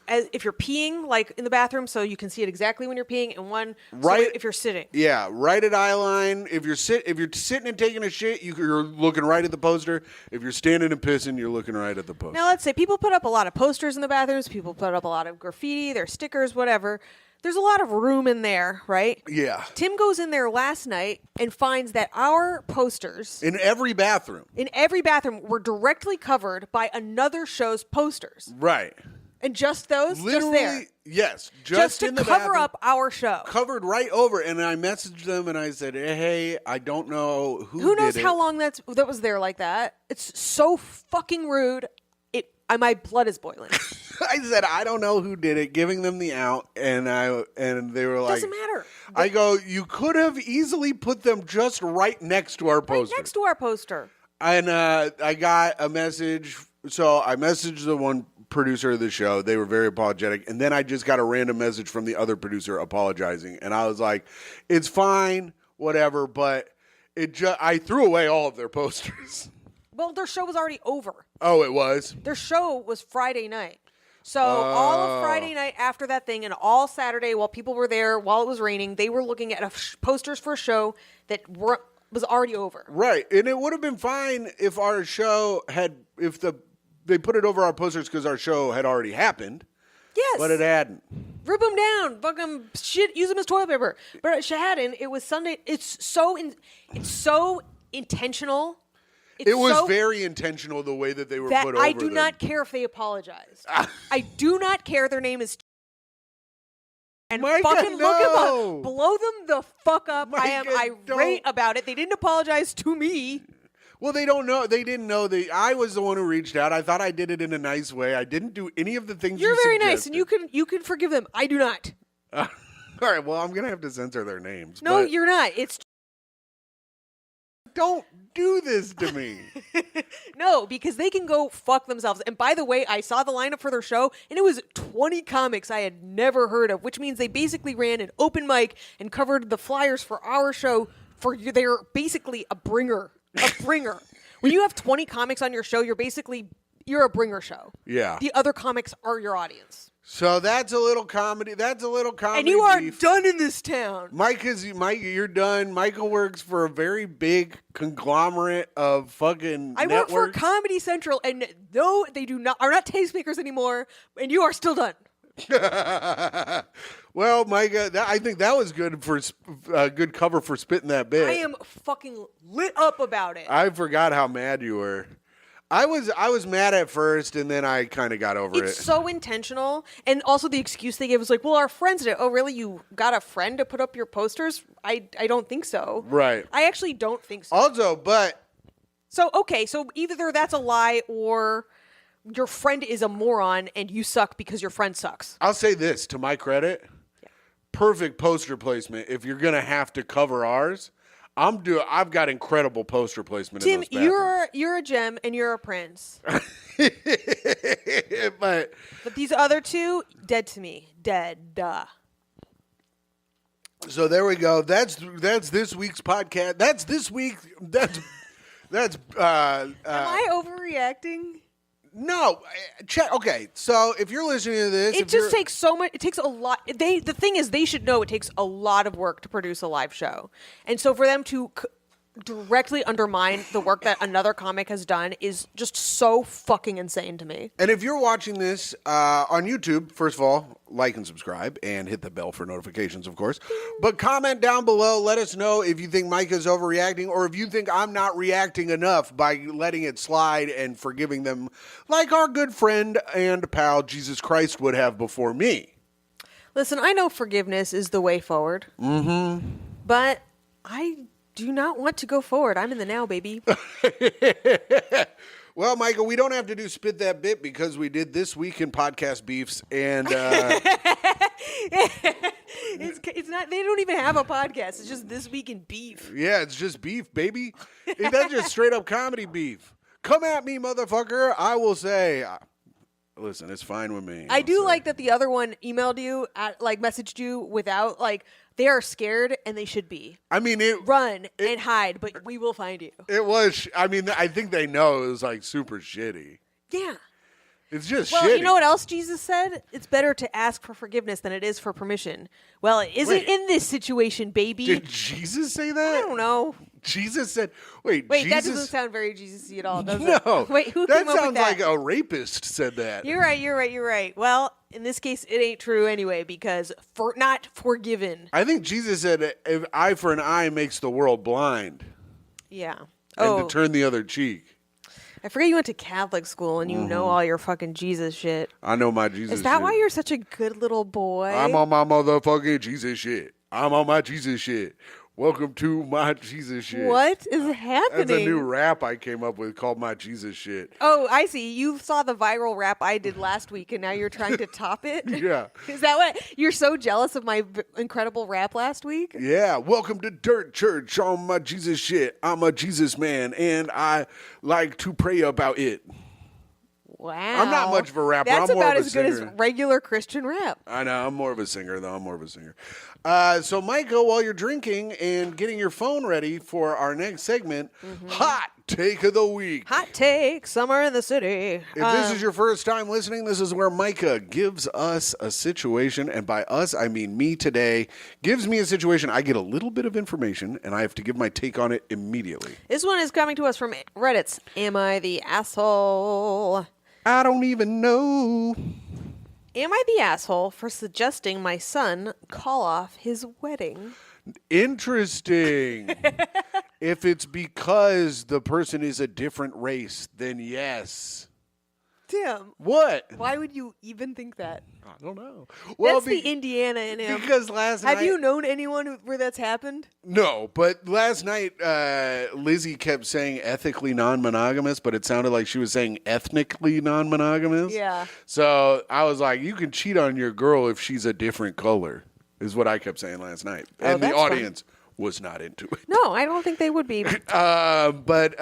[SPEAKER 2] if you're peeing, like in the bathroom, so you can see it exactly when you're peeing, and one if you're sitting.
[SPEAKER 1] Yeah, right at eye line. If you're sitting and taking a shit, you're looking right at the poster. If you're standing and pissing, you're looking right at the poster.
[SPEAKER 2] Now, let's say people put up a lot of posters in the bathrooms. People put up a lot of graffiti, their stickers, whatever. There's a lot of room in there, right?
[SPEAKER 1] Yeah.
[SPEAKER 2] Tim goes in there last night and finds that our posters
[SPEAKER 1] in every bathroom
[SPEAKER 2] were directly covered by another show's posters.
[SPEAKER 1] Right.
[SPEAKER 2] And just those?
[SPEAKER 1] Literally,
[SPEAKER 2] just there?
[SPEAKER 1] Yes.
[SPEAKER 2] Just to
[SPEAKER 1] in the
[SPEAKER 2] cover
[SPEAKER 1] bathroom,
[SPEAKER 2] up our show.
[SPEAKER 1] Covered right over. And I messaged them and I said, hey, I don't know
[SPEAKER 2] who knows how long that was there like that. It's so fucking rude. My blood is boiling.
[SPEAKER 1] I said, I don't know who did it, giving them the out. And they were like,
[SPEAKER 2] doesn't matter.
[SPEAKER 1] I go, you could have easily put them just right next to our poster.
[SPEAKER 2] Right next to our poster.
[SPEAKER 1] And I got a message. So I messaged the one producer of the show. They were very apologetic. And then I just got a random message from the other producer apologizing. And I was like, it's fine, whatever. But I threw away all of their posters.
[SPEAKER 2] Well, their show was already over.
[SPEAKER 1] Oh, it was?
[SPEAKER 2] Their show was Friday night. So all of Friday night after that thing and all Saturday while people were there, while it was raining, they were looking at posters for a show that was already over.
[SPEAKER 1] Right. And it would have been fine if our show they put it over our posters because our show had already happened.
[SPEAKER 2] Yes.
[SPEAKER 1] But it hadn't.
[SPEAKER 2] Rip them down. Fuck them. Shit. Use them as toilet paper. But it hadn't. It was Sunday. It's so intentional.
[SPEAKER 1] It was very intentional the way that they were put over.
[SPEAKER 2] I do not care if they apologized. I do not care. Their name is. And
[SPEAKER 1] Myka,
[SPEAKER 2] fucking look them
[SPEAKER 1] no.
[SPEAKER 2] up. Blow them the fuck up.
[SPEAKER 1] Myka,
[SPEAKER 2] I am irate about it. They didn't apologize to me.
[SPEAKER 1] Well, they don't know. They didn't know. I was the one who reached out. I thought I did it in a nice way. I didn't do any of the things
[SPEAKER 2] You're very
[SPEAKER 1] suggested.
[SPEAKER 2] nice, and you can forgive them. I do not.
[SPEAKER 1] All right. Well, I'm gonna have to censor their names.
[SPEAKER 2] No,
[SPEAKER 1] but
[SPEAKER 2] you're not. It's
[SPEAKER 1] don't do this to me.
[SPEAKER 2] No, because they can go fuck themselves. And by the way, I saw the lineup for their show, and it was 20 comics I had never heard of, which means they basically ran an open mic and covered the flyers for our show. They're basically a bringer. A bringer. When you have 20 comics on your show, you're a bringer show.
[SPEAKER 1] Yeah.
[SPEAKER 2] The other comics are your audience.
[SPEAKER 1] So that's a little comedy. That's a little comedy.
[SPEAKER 2] And you are
[SPEAKER 1] beef.
[SPEAKER 2] done in this town.
[SPEAKER 1] Myka, you're done. Michael works for a very big conglomerate of fucking
[SPEAKER 2] I
[SPEAKER 1] networks.
[SPEAKER 2] work for Comedy Central, and no, they are not tastemakers anymore, and you are still done.
[SPEAKER 1] Well, Myka, I think that was good for good cover for spitting that bit.
[SPEAKER 2] I am fucking lit up about it.
[SPEAKER 1] I forgot how mad you were. I was mad at first, and then I kind of got over it.
[SPEAKER 2] It's so intentional, and also the excuse they gave was like, "Well, our friends did." Oh, really? You got a friend to put up your posters? I don't think so.
[SPEAKER 1] Right.
[SPEAKER 2] I actually don't think so.
[SPEAKER 1] Also, but
[SPEAKER 2] so either that's a lie or your friend is a moron and you suck because your friend sucks.
[SPEAKER 1] I'll say this to my credit: perfect poster placement. If you're gonna have to cover ours. I've got incredible poster placement.
[SPEAKER 2] Tim,
[SPEAKER 1] in those bathrooms.
[SPEAKER 2] you're a gem and you're a prince.
[SPEAKER 1] but
[SPEAKER 2] these other two, dead to me. Dead. Duh.
[SPEAKER 1] So there we go. That's this week's podcast. That's this week. That's. Am
[SPEAKER 2] I overreacting?
[SPEAKER 1] No, check. Okay, so if you're listening to this,
[SPEAKER 2] it just takes so much. It takes a lot. The thing is, they should know it takes a lot of work to produce a live show, and so for them to directly undermine the work that another comic has done is just so fucking insane to me.
[SPEAKER 1] And if you're watching this on YouTube, first of all, like and subscribe and hit the bell for notifications, of course. But comment down below. Let us know if you think Myka's overreacting or if you think I'm not reacting enough by letting it slide and forgiving them like our good friend and pal Jesus Christ would have before me.
[SPEAKER 2] Listen, I know forgiveness is the way forward. Mm-hmm. But I do not want to go forward. I'm in the now, baby.
[SPEAKER 1] Well, Myka, we don't have to do Spit That Bit because we did This Week in Podcast Beefs. And
[SPEAKER 2] it's not. They don't even have a podcast. It's just This Week in Beef.
[SPEAKER 1] Yeah, it's just beef, baby. That's just straight up comedy beef. Come at me, motherfucker. I will say, Listen, it's fine with me.
[SPEAKER 2] I do like that the other one emailed you, messaged you without, they are scared and they should be.
[SPEAKER 1] I mean,
[SPEAKER 2] Run and hide, but we will find you.
[SPEAKER 1] It was, I mean, I think they know it was like super shitty.
[SPEAKER 2] Yeah.
[SPEAKER 1] It's just
[SPEAKER 2] Well,
[SPEAKER 1] shitty.
[SPEAKER 2] you know what else Jesus said? It's better to ask for forgiveness than it is for permission. Well, it isn't in this situation, baby.
[SPEAKER 1] Did Jesus say that?
[SPEAKER 2] I don't know.
[SPEAKER 1] Jesus said, wait,
[SPEAKER 2] Wait,
[SPEAKER 1] Jesus?
[SPEAKER 2] that doesn't sound very Jesus-y at all, does it?
[SPEAKER 1] No.
[SPEAKER 2] Wait, who
[SPEAKER 1] that
[SPEAKER 2] came up with
[SPEAKER 1] sounds
[SPEAKER 2] that?
[SPEAKER 1] like a rapist said that.
[SPEAKER 2] You're right. Well, in this case, it ain't true anyway because not forgiven.
[SPEAKER 1] I think Jesus said, if eye for an eye makes the world blind.
[SPEAKER 2] Yeah.
[SPEAKER 1] And to turn the other cheek.
[SPEAKER 2] I forget you went to Catholic school and you know all your fucking Jesus shit.
[SPEAKER 1] I know my Jesus shit.
[SPEAKER 2] Is that why you're such a good little boy?
[SPEAKER 1] I'm on my motherfucking Jesus shit. I'm on my Jesus shit. Welcome to my Jesus shit.
[SPEAKER 2] What is happening?
[SPEAKER 1] That's a new rap I came up with called my Jesus shit.
[SPEAKER 2] Oh, I see. You saw the viral rap I did last week, and now you're trying to top it?
[SPEAKER 1] Yeah.
[SPEAKER 2] Is that what? You're so jealous of my incredible rap last week?
[SPEAKER 1] Yeah. Welcome to Dirt Church on my Jesus shit. I'm a Jesus man, and I like to pray about it.
[SPEAKER 2] Wow.
[SPEAKER 1] I'm not much of a rapper.
[SPEAKER 2] That's
[SPEAKER 1] I'm more
[SPEAKER 2] about
[SPEAKER 1] of a
[SPEAKER 2] as good as
[SPEAKER 1] singer.
[SPEAKER 2] regular Christian rap.
[SPEAKER 1] I know. I'm more of a singer, though. So, Myka, while you're drinking and getting your phone ready for our next segment, Hot Take of the Week.
[SPEAKER 2] Hot take, summer in the city.
[SPEAKER 1] If this is your first time listening, this is where Myka gives us a situation, and by us, I mean me today, gives me a situation. I get a little bit of information, and I have to give my take on it immediately.
[SPEAKER 2] This one is coming to us from Reddit's Am I the Asshole?
[SPEAKER 1] I don't even know.
[SPEAKER 2] Am I the asshole for suggesting my son call off his wedding?
[SPEAKER 1] Interesting. If it's because the person is a different race, then yes.
[SPEAKER 2] Tim.
[SPEAKER 1] What?
[SPEAKER 2] Why would you even think that?
[SPEAKER 1] I don't know.
[SPEAKER 2] That's the Indiana in him.
[SPEAKER 1] Because last night...
[SPEAKER 2] Have you known anyone where that's happened?
[SPEAKER 1] No, but last night Lizzie kept saying ethically non-monogamous, but it sounded like she was saying ethnically non-monogamous.
[SPEAKER 2] Yeah.
[SPEAKER 1] So I was like, you can cheat on your girl if she's a different color, is what I kept saying last night.
[SPEAKER 2] Oh,
[SPEAKER 1] And the
[SPEAKER 2] that's
[SPEAKER 1] audience was not into it.
[SPEAKER 2] No, I don't think they would be.
[SPEAKER 1] But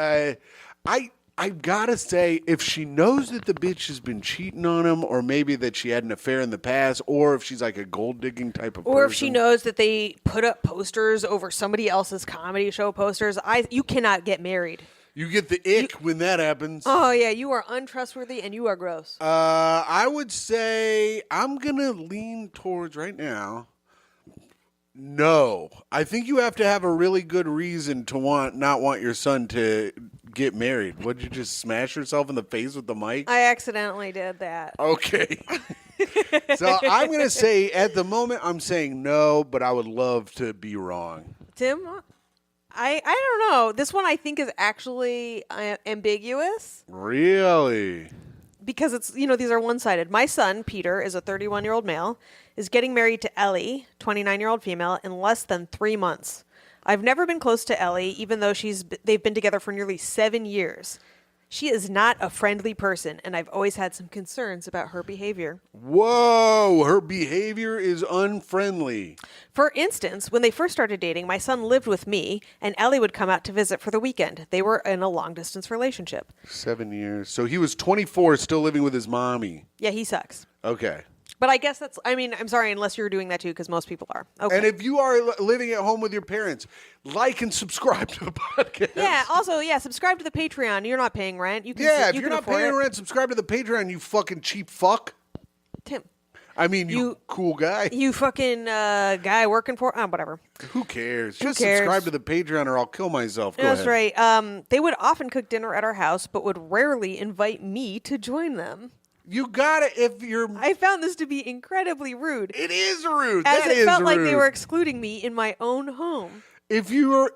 [SPEAKER 1] I've got to say, if she knows that the bitch has been cheating on him, or maybe that she had an affair in the past, or if she's like a gold digging type of person.
[SPEAKER 2] Or if she knows that they put up posters over somebody else's comedy show posters, you cannot get married.
[SPEAKER 1] You get the ick when that happens.
[SPEAKER 2] Oh, yeah, you are untrustworthy and you are gross.
[SPEAKER 1] I would say I'm going to lean towards right now. No. I think you have to have a really good reason to not want your son to get married. Would you just smash yourself in the face with the mic?
[SPEAKER 2] I accidentally did that.
[SPEAKER 1] Okay. So I'm going to say, at the moment, I'm saying no, but I would love to be wrong.
[SPEAKER 2] Tim, I don't know. This one I think is actually ambiguous.
[SPEAKER 1] Really?
[SPEAKER 2] Because it's, these are one-sided. My son, Peter, is a 31-year-old male, is getting married to Ellie, 29-year-old female, in less than 3 months. I've never been close to Ellie, even though they've been together for nearly 7 years. She is not a friendly person, and I've always had some concerns about her behavior.
[SPEAKER 1] Whoa, her behavior is unfriendly.
[SPEAKER 2] For instance, when they first started dating, my son lived with me, and Ellie would come out to visit for the weekend. They were in a long-distance relationship.
[SPEAKER 1] 7 years. So he was 24, still living with his mommy.
[SPEAKER 2] Yeah, he sucks.
[SPEAKER 1] Okay.
[SPEAKER 2] But I guess I'm sorry, unless you're doing that too, because most people are. Okay.
[SPEAKER 1] And if you are living at home with your parents, like and subscribe to the podcast.
[SPEAKER 2] Yeah, also, subscribe to the Patreon. You're not paying rent. You can
[SPEAKER 1] If
[SPEAKER 2] you
[SPEAKER 1] you're
[SPEAKER 2] can
[SPEAKER 1] not
[SPEAKER 2] afford
[SPEAKER 1] paying
[SPEAKER 2] it.
[SPEAKER 1] rent, subscribe to the Patreon, you fucking cheap fuck.
[SPEAKER 2] Tim.
[SPEAKER 1] I mean, you cool guy.
[SPEAKER 2] You fucking guy working for... whatever.
[SPEAKER 1] Who cares?
[SPEAKER 2] Who
[SPEAKER 1] Just
[SPEAKER 2] cares?
[SPEAKER 1] subscribe to the Patreon or I'll kill myself. Go
[SPEAKER 2] That's
[SPEAKER 1] ahead.
[SPEAKER 2] right. They would often cook dinner at our house, but would rarely invite me to join them.
[SPEAKER 1] You got it if you're...
[SPEAKER 2] I found this to be incredibly rude.
[SPEAKER 1] It is rude.
[SPEAKER 2] As
[SPEAKER 1] That
[SPEAKER 2] it
[SPEAKER 1] is
[SPEAKER 2] felt like they
[SPEAKER 1] rude.
[SPEAKER 2] were excluding me in my own home.
[SPEAKER 1] If you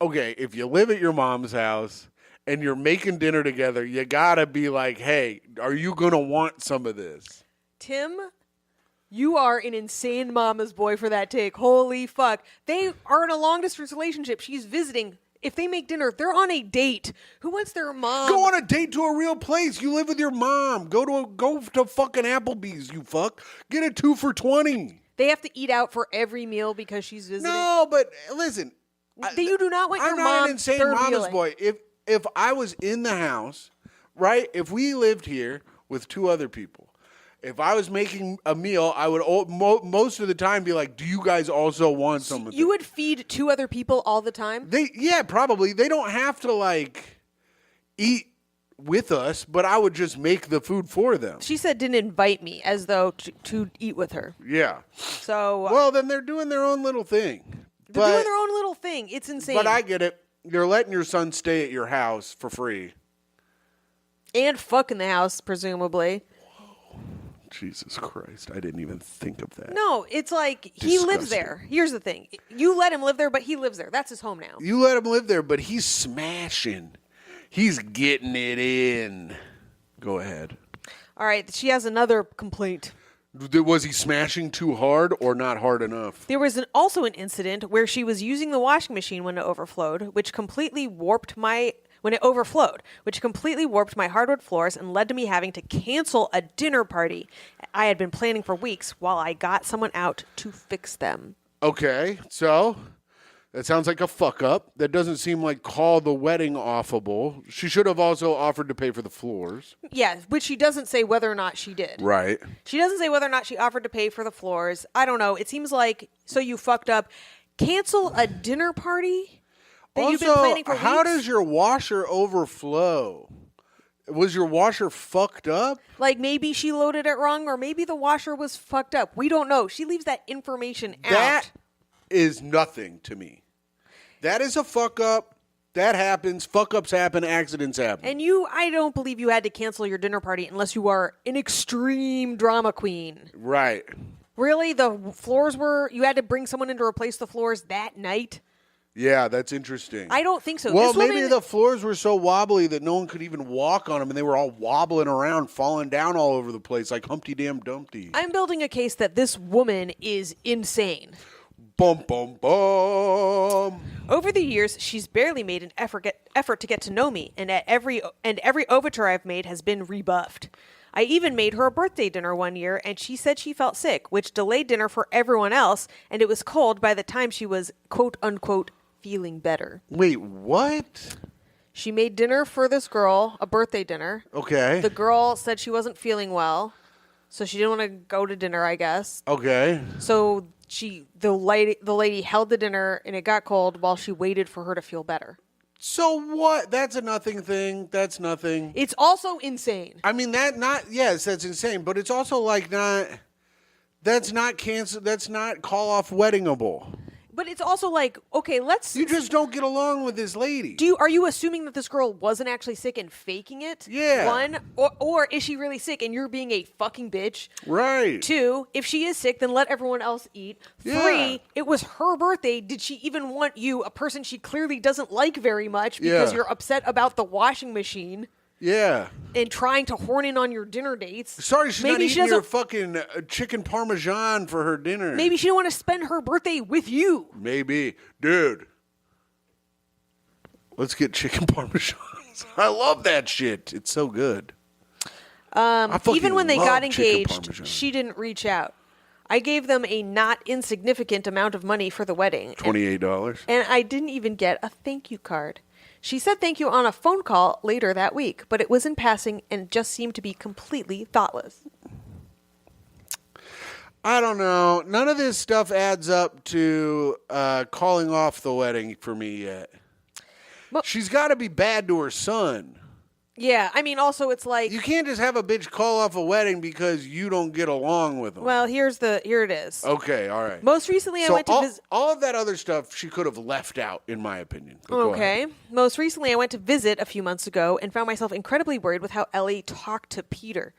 [SPEAKER 1] live at your mom's house and you're making dinner together, you gotta be like, hey, are you gonna want some of this?
[SPEAKER 2] Tim, you are an insane mama's boy for that take. Holy fuck. They are in a long-distance relationship. She's visiting. If they make dinner, they're on a date. Who wants their mom?
[SPEAKER 1] Go on a date to a real place. You live with your mom. Go to fucking Applebee's, you fuck. Get a 2 for $20.
[SPEAKER 2] They have to eat out for every meal because she's visiting.
[SPEAKER 1] No, but listen.
[SPEAKER 2] You do not want your
[SPEAKER 1] I'm
[SPEAKER 2] mom
[SPEAKER 1] not an insane mama's
[SPEAKER 2] third-wheeling.
[SPEAKER 1] boy. If I was in the house, right? If we lived here with 2 other people. If I was making a meal, I would most of the time be like, "Do you guys also want some?"
[SPEAKER 2] You would feed 2 other people all the time?
[SPEAKER 1] Probably. They don't have to like eat with us, but I would just make the food for them.
[SPEAKER 2] She said didn't invite me as though to eat with her.
[SPEAKER 1] Yeah.
[SPEAKER 2] So
[SPEAKER 1] Well, then they're doing their own little thing.
[SPEAKER 2] they're doing their own little thing. It's insane.
[SPEAKER 1] But I get it. You're letting your son stay at your house for free.
[SPEAKER 2] And fuck in the house, presumably.
[SPEAKER 1] Jesus Christ. I didn't even think of that.
[SPEAKER 2] No, it's like he lives
[SPEAKER 1] Disgusting.
[SPEAKER 2] there. Here's the thing. You let him live there, but he lives there. That's his home now.
[SPEAKER 1] You let him live there, but he's smashing. He's getting it in. Go ahead.
[SPEAKER 2] All right, she has another complaint.
[SPEAKER 1] Was he smashing too hard or not hard enough?
[SPEAKER 2] There was also an incident where she was using the washing machine when it overflowed, which completely warped my hardwood floors and led to me having to cancel a dinner party I had been planning for weeks while I got someone out to fix them.
[SPEAKER 1] Okay, so that sounds like a fuck up. That doesn't seem like call the wedding offable. She should have also offered to pay for the floors.
[SPEAKER 2] Yeah, which she doesn't say whether or not she did.
[SPEAKER 1] Right.
[SPEAKER 2] She doesn't say whether or not she offered to pay for the floors. I don't know. It seems like, so you fucked up. Cancel a dinner party that you've been planning for weeks?
[SPEAKER 1] How does your washer overflow? Was your washer fucked up?
[SPEAKER 2] Like maybe she loaded it wrong or maybe the washer was fucked up. We don't know. She leaves that information out.
[SPEAKER 1] That is nothing to me. That is a fuck up. That happens. Fuck ups happen. Accidents happen.
[SPEAKER 2] And I don't believe you had to cancel your dinner party unless you are an extreme drama queen.
[SPEAKER 1] Right.
[SPEAKER 2] Really? You had to bring someone in to replace the floors that night?
[SPEAKER 1] Yeah, that's interesting.
[SPEAKER 2] I don't think so.
[SPEAKER 1] Well,
[SPEAKER 2] This
[SPEAKER 1] maybe
[SPEAKER 2] woman-
[SPEAKER 1] the floors were so wobbly that no one could even walk on them, and they were all wobbling around, falling down all over the place like Humpty Damn Dumpty.
[SPEAKER 2] I'm building a case that this woman is insane.
[SPEAKER 1] Bum, bum, bum.
[SPEAKER 2] Over the years, she's barely made an effort to get to know me, and every overture I've made has been rebuffed. I even made her a birthday dinner one year, and she said she felt sick, which delayed dinner for everyone else, and it was cold by the time she was, quote unquote, feeling better.
[SPEAKER 1] Wait, what?
[SPEAKER 2] She made dinner for this girl, a birthday dinner.
[SPEAKER 1] Okay.
[SPEAKER 2] The girl said she wasn't feeling well, so she didn't want to go to dinner, I guess.
[SPEAKER 1] Okay.
[SPEAKER 2] So the lady held the dinner, and it got cold while she waited for her to feel better.
[SPEAKER 1] So what? That's a nothing thing. That's nothing.
[SPEAKER 2] It's also insane.
[SPEAKER 1] I mean, yes, that's insane, but it's also like that's not cancel. That's not call off weddingable.
[SPEAKER 2] But it's also like, okay,
[SPEAKER 1] You just don't get along with this lady.
[SPEAKER 2] Are you assuming that this girl wasn't actually sick and faking it?
[SPEAKER 1] Yeah.
[SPEAKER 2] One, or is she really sick and you're being a fucking bitch?
[SPEAKER 1] Right.
[SPEAKER 2] 2, if she is sick, then let everyone else eat.
[SPEAKER 1] Yeah.
[SPEAKER 2] 3, it was her birthday. Did she even want you, a person she clearly doesn't like very much, because
[SPEAKER 1] Yeah.
[SPEAKER 2] you're upset about the washing machine
[SPEAKER 1] Yeah.
[SPEAKER 2] and trying to horn in on your dinner dates?
[SPEAKER 1] Sorry, she's not
[SPEAKER 2] Maybe she
[SPEAKER 1] eating your
[SPEAKER 2] doesn't-
[SPEAKER 1] fucking chicken parmesan for her dinner.
[SPEAKER 2] Maybe she didn't want to spend her birthday with you.
[SPEAKER 1] Maybe. Dude. Let's get chicken parmesan. I love that shit. It's so good. I fucking
[SPEAKER 2] Even when they
[SPEAKER 1] love
[SPEAKER 2] got
[SPEAKER 1] chicken
[SPEAKER 2] engaged,
[SPEAKER 1] parmesan.
[SPEAKER 2] she didn't reach out. I gave them a not insignificant amount of money for the wedding.
[SPEAKER 1] $28.
[SPEAKER 2] And I didn't even get a thank you card. She said thank you on a phone call later that week, but it was in passing and just seemed to be completely thoughtless.
[SPEAKER 1] I don't know. None of this stuff adds up to calling off the wedding for me yet.
[SPEAKER 2] Well-
[SPEAKER 1] She's got to be bad to her son.
[SPEAKER 2] Yeah, I mean, also it's like,
[SPEAKER 1] You can't just have a bitch call off a wedding because you don't get along with them.
[SPEAKER 2] well, here it is.
[SPEAKER 1] Okay, all right.
[SPEAKER 2] Most recently, I
[SPEAKER 1] So
[SPEAKER 2] went to visit.
[SPEAKER 1] all of that other stuff she could have left out, in my opinion. But go ahead.
[SPEAKER 2] Okay. Most recently, I went to visit a few months ago and found myself incredibly worried with how Ellie talked to Peter.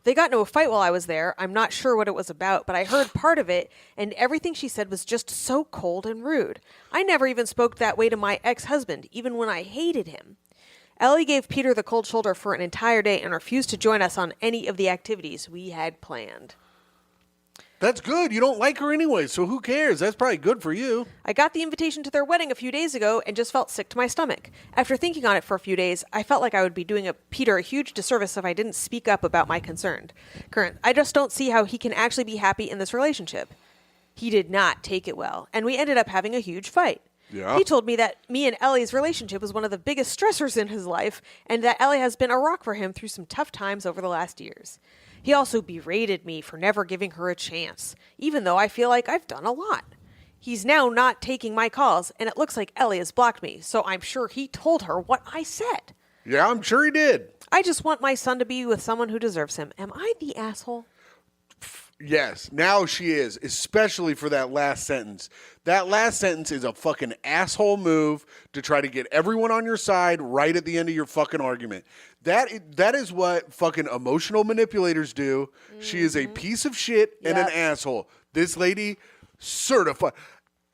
[SPEAKER 2] They got into a fight while I was there. I'm not sure what it was about, but I heard part of it, and everything she said was just so cold and rude. I never even spoke that way to my ex-husband, even when I hated him. Ellie gave Peter the cold shoulder for an entire day and refused to join us on any of the activities we had planned.
[SPEAKER 1] That's good. You don't like her anyway, so who cares? That's probably good for you.
[SPEAKER 2] I got the invitation to their wedding a few days ago and just felt sick to my stomach. After thinking on it for a few days, I felt like I would be doing Peter a huge disservice if I didn't speak up about my concern. I just don't see how he can actually be happy in this relationship. He did not take it well, and we ended up having a huge fight.
[SPEAKER 1] Yeah.
[SPEAKER 2] He told me that me and Ellie's relationship was one of the biggest stressors in his life, and that Ellie has been a rock for him through some tough times over the last years. He also berated me for never giving her a chance, even though I feel like I've done a lot. He's now not taking my calls, and it looks like Ellie has blocked me, so I'm sure he told her what I said.
[SPEAKER 1] Yeah, I'm sure he did.
[SPEAKER 2] I just want my son to be with someone who deserves him. Am I the asshole?
[SPEAKER 1] Yes, now she is, especially for that last sentence. That last sentence is a fucking asshole move to try to get everyone on your side right at the end of your fucking argument. That is what fucking emotional manipulators do. Mm-hmm. She is a piece of shit and an asshole. This lady, certified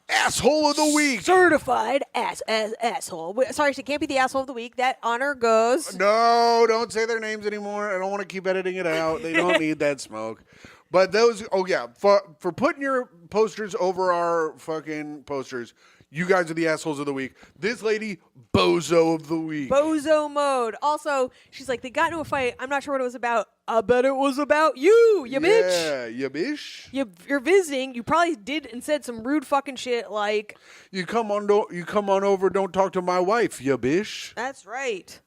[SPEAKER 1] asshole of the week.
[SPEAKER 2] Certified asshole. Sorry, she can't be the asshole of the week. That honor goes.
[SPEAKER 1] No, don't say their names anymore. I don't want to keep editing it out. They don't need that smoke. But those, for putting your posters over our fucking posters, you guys are the assholes of the week. This lady, bozo of the week.
[SPEAKER 2] Bozo mode. Also, she's like, they got into a fight. I'm not sure what it was about. I bet it was about you bitch.
[SPEAKER 1] Yeah, you bitch.
[SPEAKER 2] You're visiting. You probably did and said some rude fucking shit like,
[SPEAKER 1] You come on over, don't talk to my wife, you bitch.
[SPEAKER 2] That's right.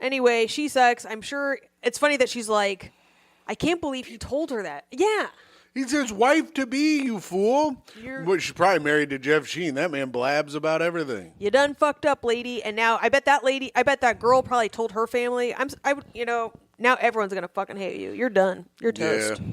[SPEAKER 2] Anyway, she sucks. I'm sure it's funny that she's like, I can't believe he told her that. Yeah.
[SPEAKER 1] He's his wife-to-be, you fool.
[SPEAKER 2] You're-
[SPEAKER 1] She's probably married to Jeff Sheen. That man blabs about everything.
[SPEAKER 2] You done fucked up, lady. And now I bet that girl probably told her family. Now everyone's going to fucking hate you. You're done. You're toast.
[SPEAKER 1] Yeah.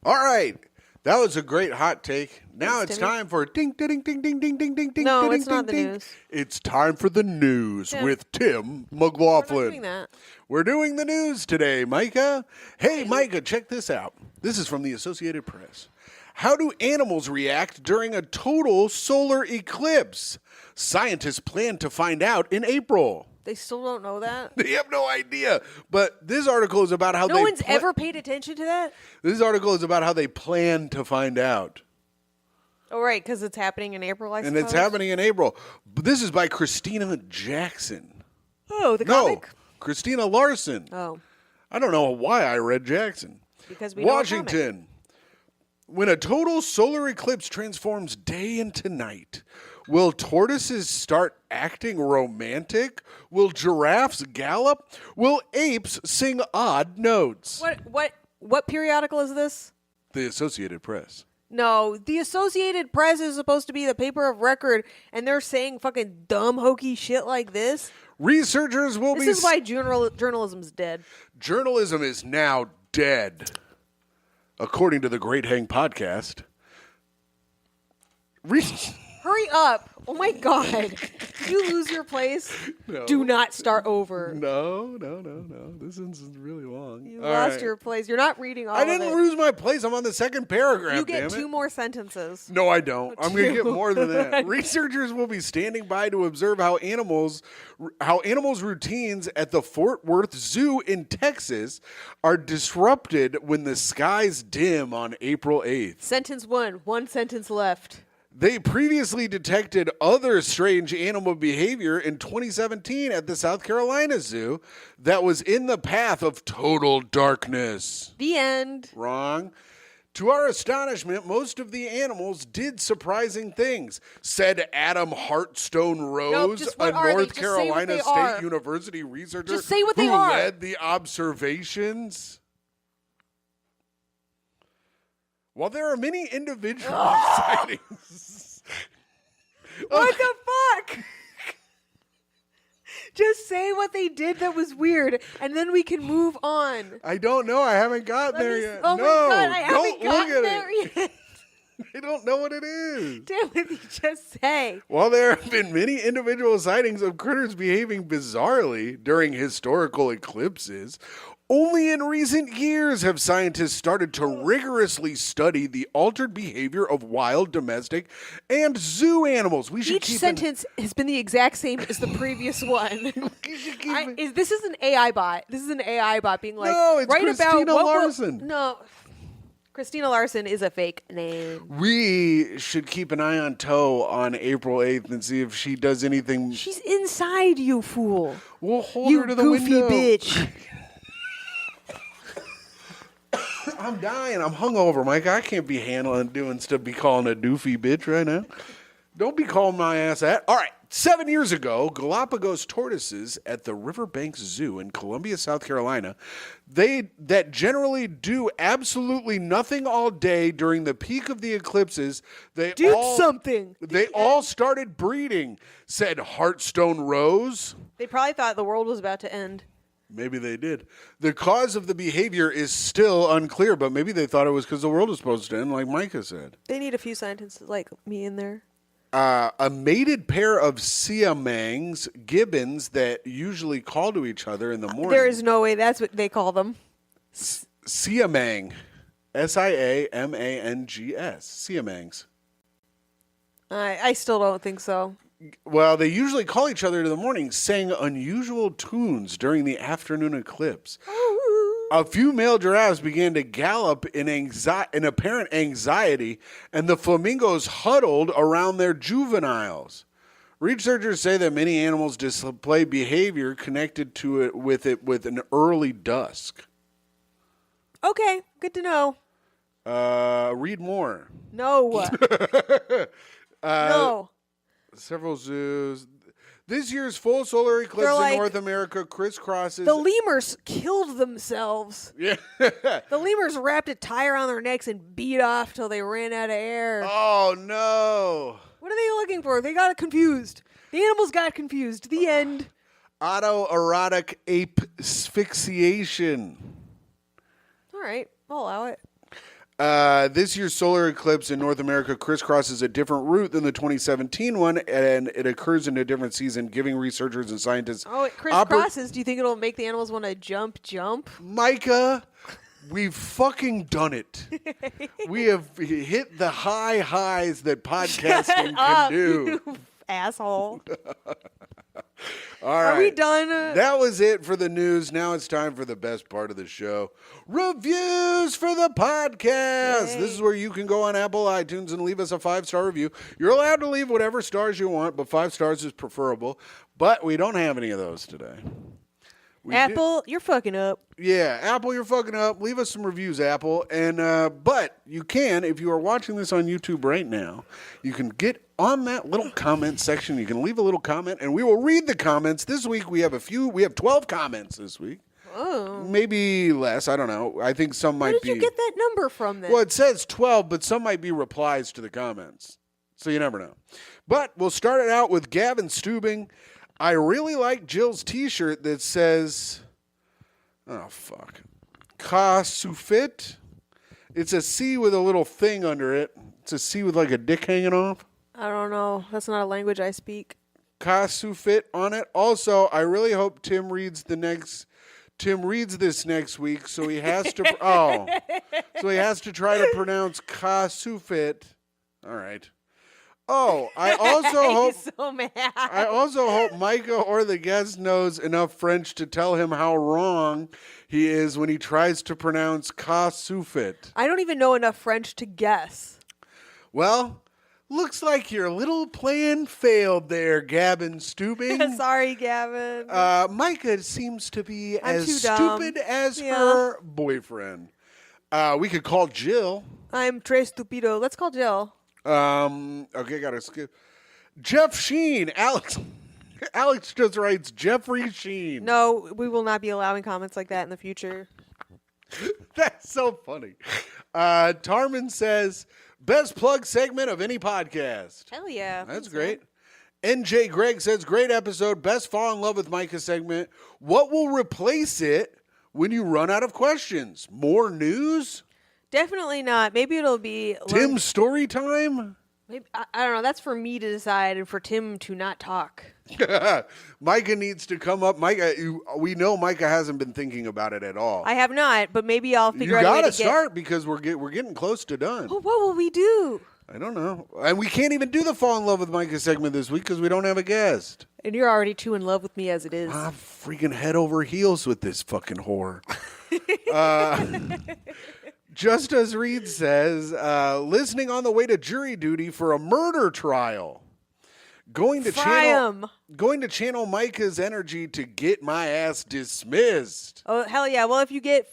[SPEAKER 1] All right. That was a great hot take. Now
[SPEAKER 2] Thanks,
[SPEAKER 1] it's
[SPEAKER 2] Timmy.
[SPEAKER 1] time for ding, ding, ding, ding, ding, ding, ding, ding.
[SPEAKER 2] No,
[SPEAKER 1] ding,
[SPEAKER 2] it's not
[SPEAKER 1] ding,
[SPEAKER 2] the
[SPEAKER 1] ding.
[SPEAKER 2] news.
[SPEAKER 1] It's time for the news
[SPEAKER 2] Tim.
[SPEAKER 1] with Tim
[SPEAKER 2] We're
[SPEAKER 1] McLaughlin.
[SPEAKER 2] not doing that.
[SPEAKER 1] We're doing the news today, Myka. Hey, Myka, check this out. This is from the Associated Press. How do animals react during a total solar eclipse? Scientists plan to find out in April.
[SPEAKER 2] They still don't know that?
[SPEAKER 1] They have no idea. But this article is about how
[SPEAKER 2] No one's ever paid attention to that?
[SPEAKER 1] This article is about how they plan to find out.
[SPEAKER 2] Oh, right, because it's happening in April, I suppose.
[SPEAKER 1] And it's happening in April. But this is by Christina Jackson.
[SPEAKER 2] Oh, the
[SPEAKER 1] No,
[SPEAKER 2] comic?
[SPEAKER 1] Christina Larson.
[SPEAKER 2] Oh,
[SPEAKER 1] I don't know why I read Jackson.
[SPEAKER 2] because we know a comic.
[SPEAKER 1] Washington. When a total solar eclipse transforms day into night, will tortoises start acting romantic? Will giraffes gallop? Will apes sing odd notes?
[SPEAKER 2] What periodical is this?
[SPEAKER 1] The Associated Press.
[SPEAKER 2] No, the Associated Press is supposed to be the paper of record, and they're saying fucking dumb, hokey shit like this.
[SPEAKER 1] Researchers will
[SPEAKER 2] This is why journalism's dead.
[SPEAKER 1] Journalism is now dead. According to the Great Hang podcast.
[SPEAKER 2] Hurry up. Oh my God. You lose your place.
[SPEAKER 1] No.
[SPEAKER 2] Do not start over.
[SPEAKER 1] No. This is really long.
[SPEAKER 2] You
[SPEAKER 1] All
[SPEAKER 2] lost
[SPEAKER 1] right.
[SPEAKER 2] your place. You're not reading all
[SPEAKER 1] I
[SPEAKER 2] of it.
[SPEAKER 1] didn't lose my place. I'm on the second paragraph.
[SPEAKER 2] You get
[SPEAKER 1] damn it.
[SPEAKER 2] 2 more sentences.
[SPEAKER 1] No, I don't. I'm going to get
[SPEAKER 2] Two.
[SPEAKER 1] more than that. Researchers will be standing by to observe how animals' routines at the Fort Worth Zoo in Texas are disrupted when the skies dim on April 8th.
[SPEAKER 2] Sentence 1. 1 sentence left.
[SPEAKER 1] They previously detected other strange animal behavior in 2017 at the South Carolina Zoo that was in the path of total darkness.
[SPEAKER 2] The end.
[SPEAKER 1] Wrong. To our astonishment, most of the animals did surprising things, said Adam Hartstone Rose,
[SPEAKER 2] just
[SPEAKER 1] a
[SPEAKER 2] what are they?
[SPEAKER 1] North
[SPEAKER 2] Just say what
[SPEAKER 1] Carolina
[SPEAKER 2] they
[SPEAKER 1] State
[SPEAKER 2] are.
[SPEAKER 1] University researcher
[SPEAKER 2] Just say what they
[SPEAKER 1] who
[SPEAKER 2] are.
[SPEAKER 1] led the observations. While there are many individual sightings.
[SPEAKER 2] What the fuck? Just say what they did that was weird, and then we can move on.
[SPEAKER 1] I don't know. I haven't gotten there yet.
[SPEAKER 2] Oh
[SPEAKER 1] no,
[SPEAKER 2] my God, I
[SPEAKER 1] don't
[SPEAKER 2] haven't
[SPEAKER 1] look
[SPEAKER 2] gotten
[SPEAKER 1] at
[SPEAKER 2] there
[SPEAKER 1] it.
[SPEAKER 2] yet.
[SPEAKER 1] I don't know what it is.
[SPEAKER 2] Damn it, you just say.
[SPEAKER 1] While there have been many individual sightings of critters behaving bizarrely during historical eclipses, only in recent years have scientists started to rigorously study the altered behavior of wild, domestic, and zoo animals. We should
[SPEAKER 2] Each
[SPEAKER 1] keep
[SPEAKER 2] sentence has been the exact same as the previous one.
[SPEAKER 1] We should keep
[SPEAKER 2] This is an AI bot. This is an AI bot being like,
[SPEAKER 1] No, it's
[SPEAKER 2] write
[SPEAKER 1] Christina
[SPEAKER 2] about what
[SPEAKER 1] Larson.
[SPEAKER 2] No. Christina Larson is a fake name.
[SPEAKER 1] We should keep an eye on Toe on April 8th and see if she does anything.
[SPEAKER 2] She's inside, you fool.
[SPEAKER 1] We'll hold
[SPEAKER 2] You
[SPEAKER 1] her to the
[SPEAKER 2] goofy
[SPEAKER 1] window.
[SPEAKER 2] bitch.
[SPEAKER 1] I'm dying. I'm hungover, Mike. I can't be handling doing stuff, be calling a doofy bitch right now. Don't be calling my ass that. All right. 7 years ago, Galapagos tortoises at the Riverbanks Zoo in Columbia, South Carolina, that generally do absolutely nothing all day during the peak of the eclipses, they all started breeding, said Heartstone Rose.
[SPEAKER 2] They probably thought the world was about to end.
[SPEAKER 1] Maybe they did. The cause of the behavior is still unclear, but maybe they thought it was because the world was supposed to end, like Myka said.
[SPEAKER 2] They need a few scientists like me in there.
[SPEAKER 1] A mated pair of siamangs, gibbons, that usually call to each other in the morning.
[SPEAKER 2] There is no way that's what they call them.
[SPEAKER 1] Siamang. Siamangs. Siamangs.
[SPEAKER 2] I still don't think so.
[SPEAKER 1] Well, they usually call each other in the morning, saying unusual tunes during the afternoon eclipse. A few male giraffes began to gallop in apparent anxiety, and the flamingos huddled around their juveniles. Researchers say that many animals display behavior connected to it with an early dusk.
[SPEAKER 2] Okay, good to know.
[SPEAKER 1] Read more.
[SPEAKER 2] No. No.
[SPEAKER 1] Several zoos. This year's full solar eclipse in North America crisscrosses.
[SPEAKER 2] The lemurs killed themselves.
[SPEAKER 1] Yeah.
[SPEAKER 2] The lemurs wrapped a tie around their necks and beat off till they ran out of air.
[SPEAKER 1] Oh, no.
[SPEAKER 2] What are they looking for? They got confused. The animals got confused. The end.
[SPEAKER 1] Autoerotic asphyxiation.
[SPEAKER 2] All right. I'll allow it.
[SPEAKER 1] This year's solar eclipse in North America crisscrosses a different route than the 2017 one, and it occurs in a different season, giving researchers and scientists...
[SPEAKER 2] Oh, it crisscrosses. Do you think it'll make the animals want to jump?
[SPEAKER 1] Myka, we've fucking done it. We have hit the high highs that podcasting can do.
[SPEAKER 2] You asshole.
[SPEAKER 1] All right.
[SPEAKER 2] Are we done?
[SPEAKER 1] That was it for the news. Now it's time for the best part of the show. Reviews for the podcast.
[SPEAKER 2] Yay.
[SPEAKER 1] This is where you can go on Apple iTunes and leave us a 5-star review. You're allowed to leave whatever stars you want, but 5 stars is preferable. But we don't have any of those today.
[SPEAKER 2] Apple, you're fucking up.
[SPEAKER 1] Yeah, Apple, you're fucking up. Leave us some reviews, Apple. And but you can, if you are watching this on YouTube right now, you can get on that little comment section. You can leave a little comment, and we will read the comments. This week we have 12 comments this week.
[SPEAKER 2] Oh.
[SPEAKER 1] Maybe less. I don't know. I think some might be.
[SPEAKER 2] Where did you get that number from then?
[SPEAKER 1] Well, it says 12, but some might be replies to the comments. So you never know. But we'll start it out with Gavin Stubing. I really like Jill's t-shirt that says, oh, fuck, Ka Sufit. It's a C with a little thing under it. It's a C with like a dick hanging off.
[SPEAKER 2] I don't know. That's not a language I speak.
[SPEAKER 1] Ka Sufit on it. Also, I really hope Tim reads this next week, so he has to, so he has to try to pronounce Ka Sufit. All right. Oh, I also hope Myka or the guest knows enough French to tell him how wrong he is when he tries to pronounce Ka Sufit.
[SPEAKER 2] I don't even know enough French to guess.
[SPEAKER 1] Well, looks like your little plan failed there, Gavin Stubing.
[SPEAKER 2] Sorry, Gavin.
[SPEAKER 1] Myka seems to be as stupid as her boyfriend. We could call Jill.
[SPEAKER 2] I'm tres stupido. Let's call Jill.
[SPEAKER 1] Okay, gotta skip. Jeff Sheen. Alex just writes Jeffrey Sheen.
[SPEAKER 2] No, we will not be allowing comments like that in the future.
[SPEAKER 1] That's so funny. Tarman says, best plug segment of any podcast.
[SPEAKER 2] Hell yeah.
[SPEAKER 1] That's great. NJ Greg says, great episode. Best fall in love with Myka segment. What will replace it when you run out of questions? More news?
[SPEAKER 2] Definitely not. Maybe it'll be
[SPEAKER 1] Tim's story time?
[SPEAKER 2] Maybe, I don't know. That's for me to decide and for Tim to not talk.
[SPEAKER 1] Myka needs to come up. Myka, we know Myka hasn't been thinking about it at all.
[SPEAKER 2] I have not, but maybe I'll figure out a way to
[SPEAKER 1] You gotta start because we're getting close to done.
[SPEAKER 2] Well, what will we do?
[SPEAKER 1] I don't know. And we can't even do the fall in love with Myka segment this week because we don't have a guest.
[SPEAKER 2] And you're already too in love with me as it is.
[SPEAKER 1] I'm freaking head over heels with this fucking whore. Just as Reed says, listening on the way to jury duty for a murder trial. Going to
[SPEAKER 2] Fry
[SPEAKER 1] channel
[SPEAKER 2] 'em.
[SPEAKER 1] going to channel Myka's energy to get my ass dismissed.
[SPEAKER 2] Oh hell yeah! Well, if you get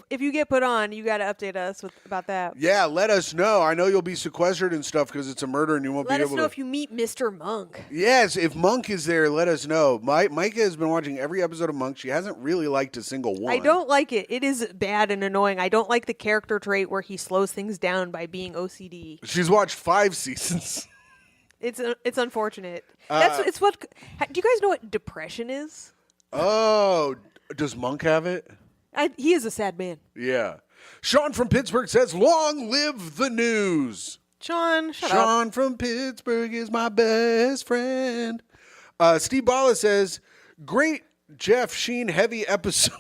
[SPEAKER 2] put on, you got to update us about that.
[SPEAKER 1] Yeah, let us know. I know you'll be sequestered and stuff because it's a murder and you won't
[SPEAKER 2] Let
[SPEAKER 1] be
[SPEAKER 2] us
[SPEAKER 1] able
[SPEAKER 2] know
[SPEAKER 1] to.
[SPEAKER 2] if you meet Mr. Monk.
[SPEAKER 1] Yes, if Monk is there, let us know. Myka has been watching every episode of Monk. She hasn't really liked a single one.
[SPEAKER 2] I don't like it. It is bad and annoying. I don't like the character trait where he slows things down by being OCD.
[SPEAKER 1] She's watched 5 seasons.
[SPEAKER 2] It's unfortunate. It's what. Do you guys know what depression is?
[SPEAKER 1] Oh, does Monk have it?
[SPEAKER 2] He is a sad man.
[SPEAKER 1] Yeah. Sean from Pittsburgh says, "Long live the news."
[SPEAKER 2] Sean, shut up.
[SPEAKER 1] Sean from Pittsburgh is my best friend. Steve Bala says, "Great Jeff Sheen heavy episode."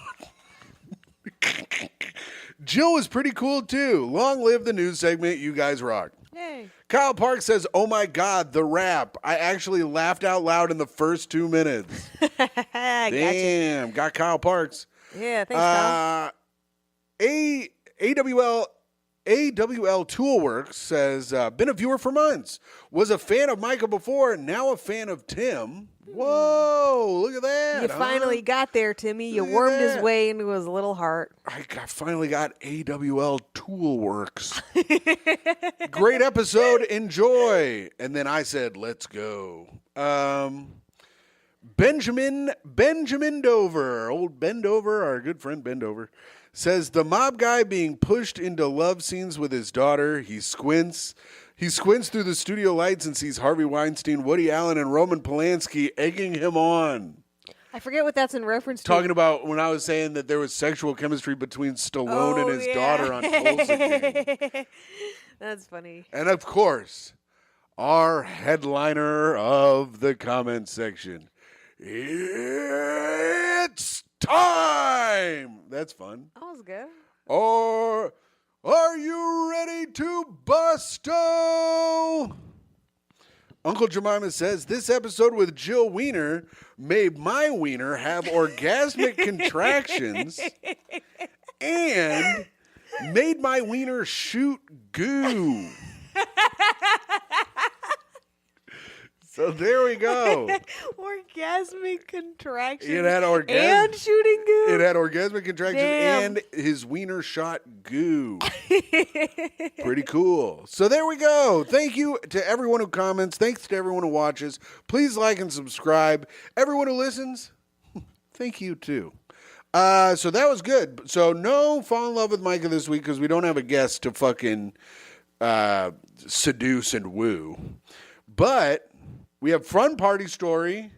[SPEAKER 1] Jill was pretty cool too. Long live the news segment. You guys rock.
[SPEAKER 2] Yay.
[SPEAKER 1] Kyle Park says, "Oh my God, the rap. I actually laughed out loud in the first 2 minutes." Damn, got Kyle Parks.
[SPEAKER 2] Yeah, thanks, Kyle.
[SPEAKER 1] AWL Toolworks says, "Been a viewer for months. Was a fan of Myka before, now a fan of Tim." Whoa, look at that.
[SPEAKER 2] You finally got there, Timmy. You
[SPEAKER 1] Look at
[SPEAKER 2] wormed his
[SPEAKER 1] that.
[SPEAKER 2] way into his little heart.
[SPEAKER 1] Finally got AWL Toolworks. Great episode. Enjoy. And then I said, let's go. Benjamin Dover, old Bendover, our good friend Bendover, says the mob guy being pushed into love scenes with his daughter. He squints through the studio lights and sees Harvey Weinstein, Woody Allen, and Roman Polanski egging him on.
[SPEAKER 2] I forget what that's in reference to.
[SPEAKER 1] Talking about when I was saying that there was sexual chemistry between Stallone and his daughter on Tulsa King.
[SPEAKER 2] That's funny.
[SPEAKER 1] And of course, our headliner of the comment section. It's time! That's fun.
[SPEAKER 2] That was good.
[SPEAKER 1] Or are you ready to busto? Uncle Jemima says, this episode with Jill Wiener made my wiener have orgasmic contractions and made my wiener shoot goo. So there we go.
[SPEAKER 2] Orgasmic contractions.
[SPEAKER 1] It had
[SPEAKER 2] and shooting goo.
[SPEAKER 1] It had orgasmic contractions
[SPEAKER 2] Damn.
[SPEAKER 1] and his wiener shot goo. Pretty cool. So there we go. Thank you to everyone who comments. Thanks to everyone who watches. Please like and subscribe. Everyone who listens, thank you too. So that was good. So no fall in love with Myka this week because we don't have a guest to fucking seduce and woo. But we have fun party story.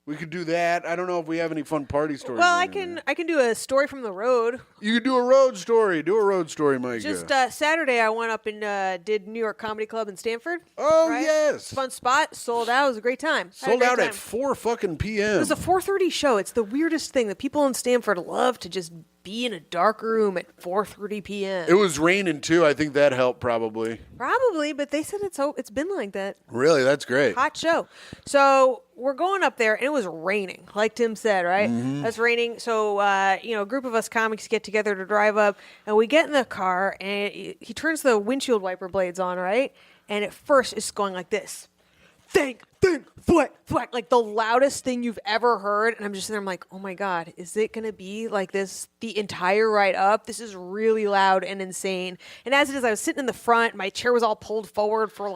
[SPEAKER 1] We could do that. I don't know if we have any fun party stories.
[SPEAKER 2] Well, I can do a story from the road.
[SPEAKER 1] You could do a road story. Do a road story, Myka.
[SPEAKER 2] Just Saturday, I went up and did New York Comedy Club in Stanford.
[SPEAKER 1] Oh,
[SPEAKER 2] right?
[SPEAKER 1] yes.
[SPEAKER 2] Fun spot. Sold out. It was a great time.
[SPEAKER 1] Sold out at 4 fucking p.m.
[SPEAKER 2] It was a 4:30 show. It's the weirdest thing. The people in Stanford love to just be in a dark room at 4:30 p.m.
[SPEAKER 1] It was raining, too. I think that helped probably.
[SPEAKER 2] Probably, but they said it's been like that.
[SPEAKER 1] Really? That's great.
[SPEAKER 2] Hot show. So we're going up there, and it was raining, like Tim said, right?
[SPEAKER 1] Mm-hmm.
[SPEAKER 2] It's raining. So, a group of us comics get together to drive up, and we get in the car, and he turns the windshield wiper blades on, right? And at first, it's going like this. Think, thwack, thwack, like the loudest thing you've ever heard. And I'm just there, I'm like, oh my God, is it going to be like this the entire ride up? This is really loud and insane. And as it is, I was sitting in the front, my chair was all pulled forward for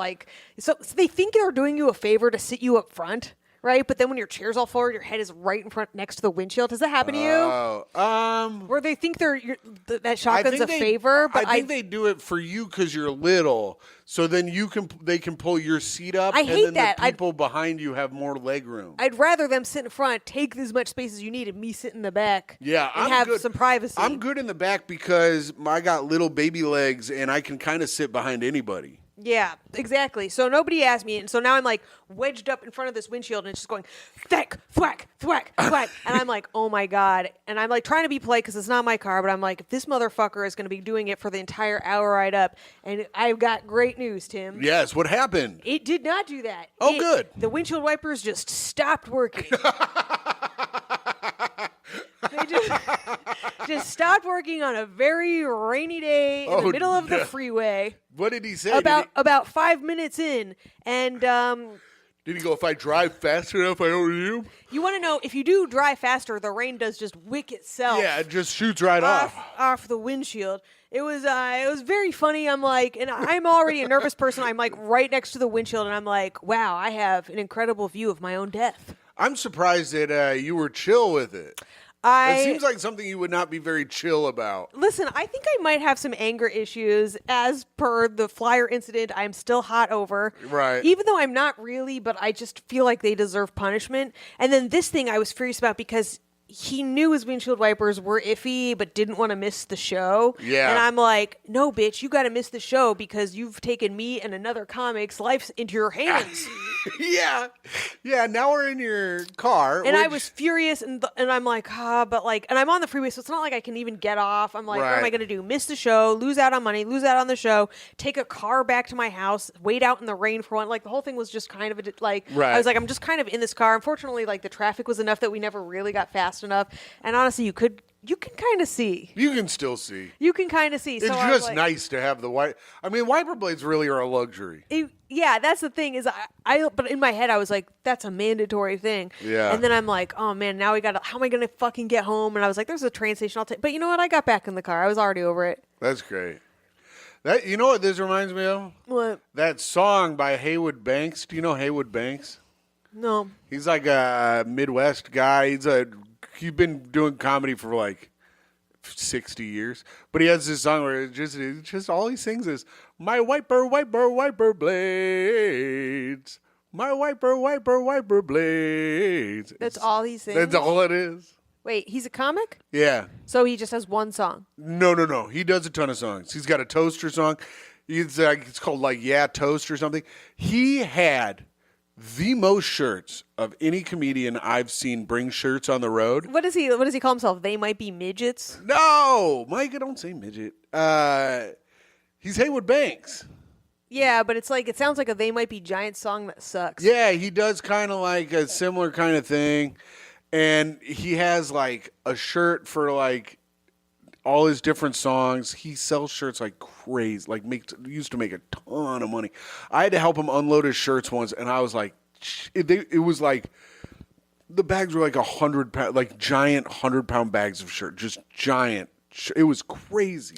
[SPEAKER 2] so they think they're doing you a favor to sit you up front. Right, but then when your chair's all forward, your head is right in front next to the windshield. Does that happen to you?
[SPEAKER 1] Oh,
[SPEAKER 2] where they think that shotgun's a favor, but
[SPEAKER 1] I think they do it for you because you're little, so then they can pull your seat up.
[SPEAKER 2] I hate
[SPEAKER 1] and then
[SPEAKER 2] that.
[SPEAKER 1] The people behind you have more leg room.
[SPEAKER 2] I'd rather them sit in front, take as much space as you need, and me sit in the back.
[SPEAKER 1] Yeah,
[SPEAKER 2] and
[SPEAKER 1] I'm
[SPEAKER 2] have
[SPEAKER 1] good.
[SPEAKER 2] some privacy.
[SPEAKER 1] I'm good in the back because I got little baby legs and I can kind of sit behind anybody.
[SPEAKER 2] Yeah, exactly. So nobody asked me, and so now I'm like wedged up in front of this windshield, and it's just going thwack, thwack, thwack, thwack, and I'm like, oh my God, and I'm like trying to be polite because it's not my car, but I'm like, if this motherfucker is going to be doing it for the entire hour ride up, and I've got great news, Tim.
[SPEAKER 1] Yes, what happened?
[SPEAKER 2] It did not do that.
[SPEAKER 1] Oh, good.
[SPEAKER 2] The windshield wipers just stopped working. They just stopped working on a very rainy day in the middle of the freeway.
[SPEAKER 1] What did he say?
[SPEAKER 2] About 5 minutes in, and
[SPEAKER 1] Did he go, if I drive fast enough, I don't need him?
[SPEAKER 2] You want to know, if you do drive faster, the rain does just wick itself.
[SPEAKER 1] Yeah, it just shoots right
[SPEAKER 2] off the windshield. It was very funny. I'm like, and I'm already a nervous person. I'm like right next to the windshield, and I'm like, wow, I have an incredible view of my own death.
[SPEAKER 1] I'm surprised that you were chill with it. It seems like something you would not be very chill about.
[SPEAKER 2] Listen, I think I might have some anger issues. As per the flyer incident, I'm still hot over.
[SPEAKER 1] Right.
[SPEAKER 2] Even though I'm not really, but I just feel like they deserve punishment. And then this thing I was furious about because he knew his windshield wipers were iffy, but didn't want to miss the show.
[SPEAKER 1] Yeah.
[SPEAKER 2] And I'm like, no, bitch, you got to miss the show because you've taken me and another comic's life into your hands.
[SPEAKER 1] Yeah. Yeah, now we're in your car.
[SPEAKER 2] And I was furious, and I'm like, but like, and I'm on the freeway, so it's not like I can even get off. I'm like, what am I
[SPEAKER 1] Right.
[SPEAKER 2] going to do? Miss the show, lose out on money, lose out on the show, take a car back to my house, wait out in the rain for one. Like, the whole thing was just kind of I
[SPEAKER 1] Right.
[SPEAKER 2] was like, I'm just kind of in this car. Unfortunately, like, the traffic was enough that we never really got fast enough. And honestly, you can kind of see.
[SPEAKER 1] You can still see.
[SPEAKER 2] You can kind of see.
[SPEAKER 1] It's
[SPEAKER 2] so I was
[SPEAKER 1] just
[SPEAKER 2] like,
[SPEAKER 1] nice to have the white. I mean, wiper blades really are a luxury.
[SPEAKER 2] Yeah, that's the thing is but in my head I was like, that's a mandatory thing.
[SPEAKER 1] Yeah.
[SPEAKER 2] And then I'm like, oh man, now how am I going to fucking get home? And I was like, there's a train station I'll take. But you know what? I got back in the car. I was already over it.
[SPEAKER 1] That's great. That you know what this reminds me of?
[SPEAKER 2] What?
[SPEAKER 1] That song by Haywood Banks. Do you know Haywood Banks?
[SPEAKER 2] No.
[SPEAKER 1] He's like a Midwest guy. He's been doing comedy for like 60 years, but he has this song where it's just all he sings is my wiper blades, my wiper blades.
[SPEAKER 2] That's all he sings?
[SPEAKER 1] That's all it is.
[SPEAKER 2] Wait, he's a comic?
[SPEAKER 1] Yeah.
[SPEAKER 2] So he just has one song.
[SPEAKER 1] No. He does a ton of songs. He's got a toaster song. It's called like Yeah Toast or something. He had the most shirts of any comedian I've seen bring shirts on the road.
[SPEAKER 2] What does he call himself? They might be midgets?
[SPEAKER 1] No, Myka, don't say midget. He's Haywood Banks.
[SPEAKER 2] Yeah, but it's like, it sounds like a They Might Be Giant song that sucks.
[SPEAKER 1] Yeah, he does kind of like a similar kind of thing. And he has like a shirt for like all his different songs. He sells shirts like crazy, like used to make a ton of money. I had to help him unload his shirts once, and I was like, it was like the bags were like 100 pound, like giant 100-pound bags of shirt, just giant. It was crazy.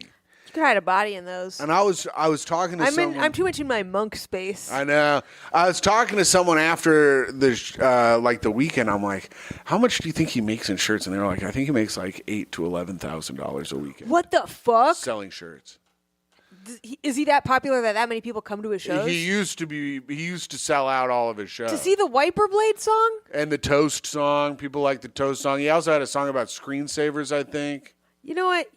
[SPEAKER 2] You could hide a body in those.
[SPEAKER 1] And I was talking to someone.
[SPEAKER 2] I'm too much in my monk space.
[SPEAKER 1] I know. I was talking to someone after the weekend. I'm like, how much do you think he makes in shirts? And they're like, I think he makes like $8,000 to $11,000 a weekend.
[SPEAKER 2] What the fuck?
[SPEAKER 1] Selling shirts.
[SPEAKER 2] Is he that popular that many people come to his shows?
[SPEAKER 1] He used to sell out all of his shows.
[SPEAKER 2] To see the Wiper Blade song?
[SPEAKER 1] And the Toast song. People like the Toast song. He also had a song about screensavers, I think.
[SPEAKER 2] You know what?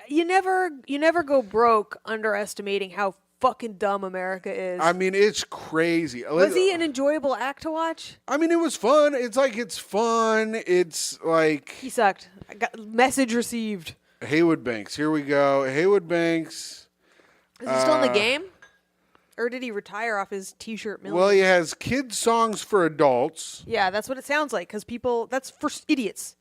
[SPEAKER 2] You never go broke underestimating how fucking dumb America is.
[SPEAKER 1] I mean, it's crazy.
[SPEAKER 2] Was he an enjoyable act to watch?
[SPEAKER 1] I mean, it was fun. It's fun. It's like
[SPEAKER 2] He sucked. I got message received.
[SPEAKER 1] Haywood Banks. Here we go. Haywood Banks.
[SPEAKER 2] Is he still in the game? Or did he retire off his T-shirt million?
[SPEAKER 1] Well, he has kids songs for adults.
[SPEAKER 2] Yeah, that's what it sounds like. Because that's for idiots.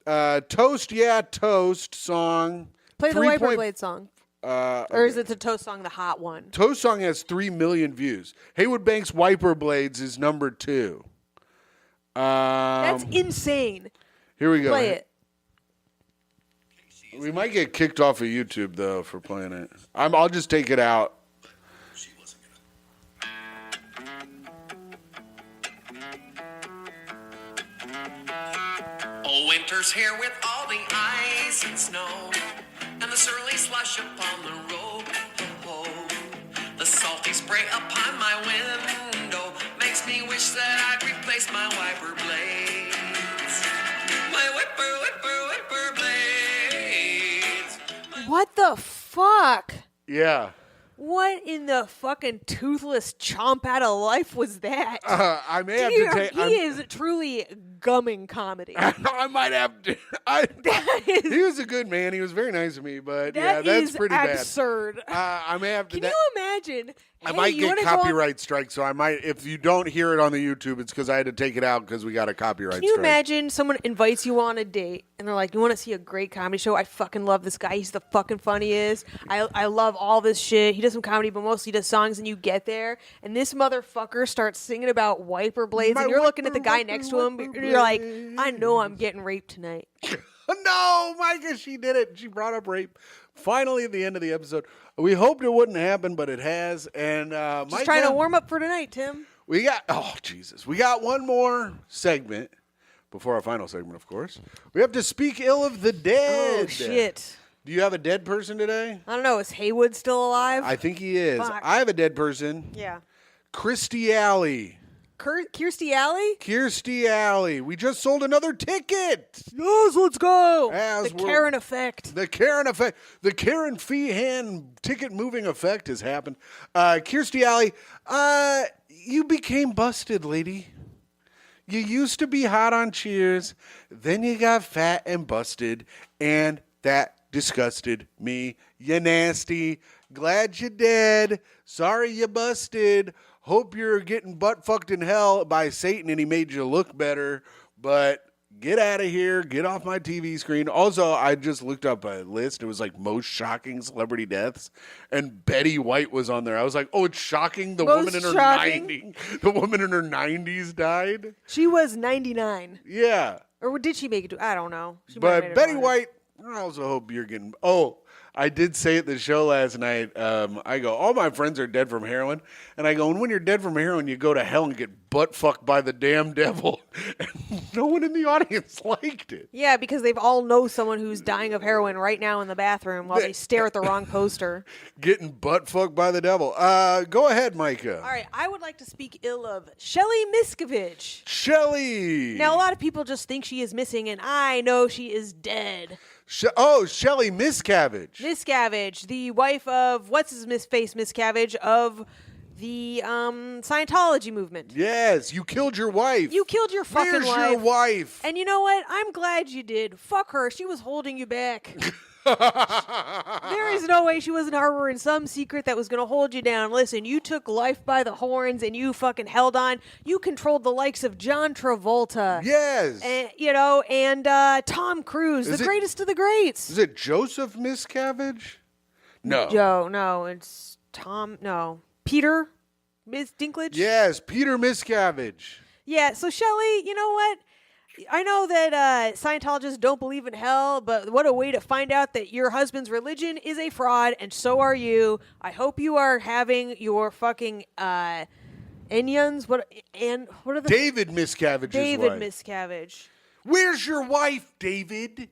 [SPEAKER 1] Toast, yeah, Toast song.
[SPEAKER 2] Play the Wiper Blade song. Or is
[SPEAKER 1] Okay.
[SPEAKER 2] it the Toast song, the hot one?
[SPEAKER 1] Toast song has 3 million views. Haywood Banks' Wiper Blades is number 2.
[SPEAKER 2] That's insane.
[SPEAKER 1] Here we go.
[SPEAKER 2] Play it.
[SPEAKER 1] We might get kicked off of YouTube though for playing it. I'll just take it out.
[SPEAKER 3] Oh, winter's here with all the ice and snow, and the surly slush upon the road. Oh, the salty spray upon my window makes me wish that I'd replace my wiper blades. My wiper blades.
[SPEAKER 2] What the fuck?
[SPEAKER 1] Yeah.
[SPEAKER 2] What in the fucking toothless chomp out of life was that?
[SPEAKER 1] I may have to take.
[SPEAKER 2] He is truly gumming comedy.
[SPEAKER 1] I might have to. He was a good man. He was very nice to me, but yeah,
[SPEAKER 2] That
[SPEAKER 1] that's
[SPEAKER 2] is
[SPEAKER 1] pretty bad.
[SPEAKER 2] absurd.
[SPEAKER 1] I may have to.
[SPEAKER 2] Can you imagine
[SPEAKER 1] I
[SPEAKER 2] Hey,
[SPEAKER 1] might
[SPEAKER 2] you
[SPEAKER 1] get
[SPEAKER 2] wanna go on-
[SPEAKER 1] copyright strike, so I might. If you don't hear it on the YouTube, it's because I had to take it out because we got a copyright
[SPEAKER 2] Can you
[SPEAKER 1] strike.
[SPEAKER 2] imagine someone invites you on a date and they're like, "You want to see a great comedy show? I fucking love this guy. He's the fucking funniest. I love all this shit. He does some comedy, but mostly does songs." And you get there, and this motherfucker starts singing about wiper blades,
[SPEAKER 1] My
[SPEAKER 2] and you're looking at the
[SPEAKER 1] wiper,
[SPEAKER 2] guy
[SPEAKER 1] wiper,
[SPEAKER 2] next to him,
[SPEAKER 1] wiper
[SPEAKER 2] and you're like,
[SPEAKER 1] blade.
[SPEAKER 2] "I know I'm getting raped tonight."
[SPEAKER 1] No, Myka, she did it. She brought up rape. Finally, at the end of the episode, we hoped it wouldn't happen, but it has. And
[SPEAKER 2] Just trying to warm up for tonight, Tim.
[SPEAKER 1] We got we got one more segment before our final segment, of course. We have to speak ill of the dead.
[SPEAKER 2] Oh shit.
[SPEAKER 1] Do you have a dead person today?
[SPEAKER 2] I don't know. Is Haywood still alive?
[SPEAKER 1] I think he is.
[SPEAKER 2] Fuck.
[SPEAKER 1] I have a dead person.
[SPEAKER 2] Yeah.
[SPEAKER 1] Kirstie Alley.
[SPEAKER 2] Kirstie Alley?
[SPEAKER 1] Kirstie Alley. We just sold another ticket.
[SPEAKER 2] Yes, let's go.
[SPEAKER 1] As
[SPEAKER 2] The
[SPEAKER 1] we're-
[SPEAKER 2] Karen effect.
[SPEAKER 1] The Karen effect, the Karen Feehan ticket moving effect has happened. Kirstie Alley, you became busted, lady. You used to be hot on Cheers, then you got fat and busted, and that disgusted me. You nasty. Glad you dead. Sorry you busted. Hope you're getting butt fucked in hell by Satan and he made you look better, but get out of here. Get off my TV screen. Also, I just looked up a list. It was like most shocking celebrity deaths, and Betty White was on there. I was like, oh, it's shocking. The
[SPEAKER 2] Most
[SPEAKER 1] woman in her
[SPEAKER 2] shocking?
[SPEAKER 1] 90s, the woman in her 90s died.
[SPEAKER 2] She was 99.
[SPEAKER 1] Yeah.
[SPEAKER 2] Or did she make it to? I don't know. She might have made
[SPEAKER 1] But
[SPEAKER 2] it
[SPEAKER 1] Betty
[SPEAKER 2] 100.
[SPEAKER 1] White, I also hope you're getting. Oh, I did say at the show last night. I go, all my friends are dead from heroin, and I go, and when you're dead from heroin, you go to hell and get butt fucked by the damn devil. And no one in the audience liked it.
[SPEAKER 2] Yeah, because they've all know someone who's dying of heroin right now in the bathroom while they stare at the wrong poster.
[SPEAKER 1] Getting butt fucked by the devil. Go ahead, Myka.
[SPEAKER 2] All right, I would like to speak ill of Shelly Miscavige.
[SPEAKER 1] Shelly.
[SPEAKER 2] Now, a lot of people just think she is missing, and I know she is dead.
[SPEAKER 1] Shelly Miscavige.
[SPEAKER 2] Miscavige, the wife of what's-his-face Miscavige of the Scientology movement.
[SPEAKER 1] Yes, you killed your wife.
[SPEAKER 2] You killed your fucking
[SPEAKER 1] Where's
[SPEAKER 2] wife.
[SPEAKER 1] your wife?
[SPEAKER 2] And you know what? I'm glad you did. Fuck her. She was holding you back. There is no way she wasn't harboring some secret that was going to hold you down. Listen, you took life by the horns and you fucking held on. You controlled the likes of John Travolta.
[SPEAKER 1] Yes.
[SPEAKER 2] And Tom Cruise,
[SPEAKER 1] Is
[SPEAKER 2] the
[SPEAKER 1] it-
[SPEAKER 2] greatest of the greats.
[SPEAKER 1] Is it Joseph Miscavige? No.
[SPEAKER 2] Joe, no, it's Tom, no. Peter Dinklage?
[SPEAKER 1] Yes, Peter Miscavige.
[SPEAKER 2] Yeah, so Shelley, you know what? I know that Scientologists don't believe in hell, but what a way to find out that your husband's religion is a fraud, and so are you. I hope you are having your fucking Enyans. What are the
[SPEAKER 1] David Miscavige's
[SPEAKER 2] David
[SPEAKER 1] wife.
[SPEAKER 2] Miscavige?
[SPEAKER 1] Where's your wife, David?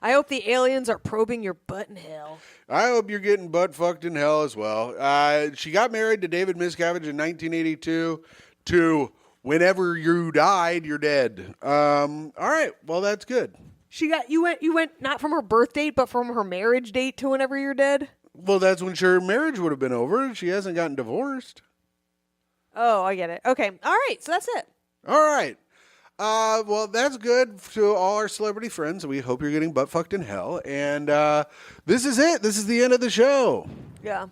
[SPEAKER 2] I hope the aliens are probing your butt in hell.
[SPEAKER 1] I hope you're getting butt fucked in hell as well. She got married to David Miscavige in 1982 to whenever you died, you're dead. All right. Well, that's good.
[SPEAKER 2] You went not from her birth date, but from her marriage date to whenever you're dead.
[SPEAKER 1] Well, that's when her marriage would have been over. She hasn't gotten divorced.
[SPEAKER 2] Oh, I get it. Okay. All right. So that's it.
[SPEAKER 1] All right. Well, that's good to all our celebrity friends. We hope you're getting butt fucked in hell. And this is it. This is the end of the show.
[SPEAKER 2] Yeah.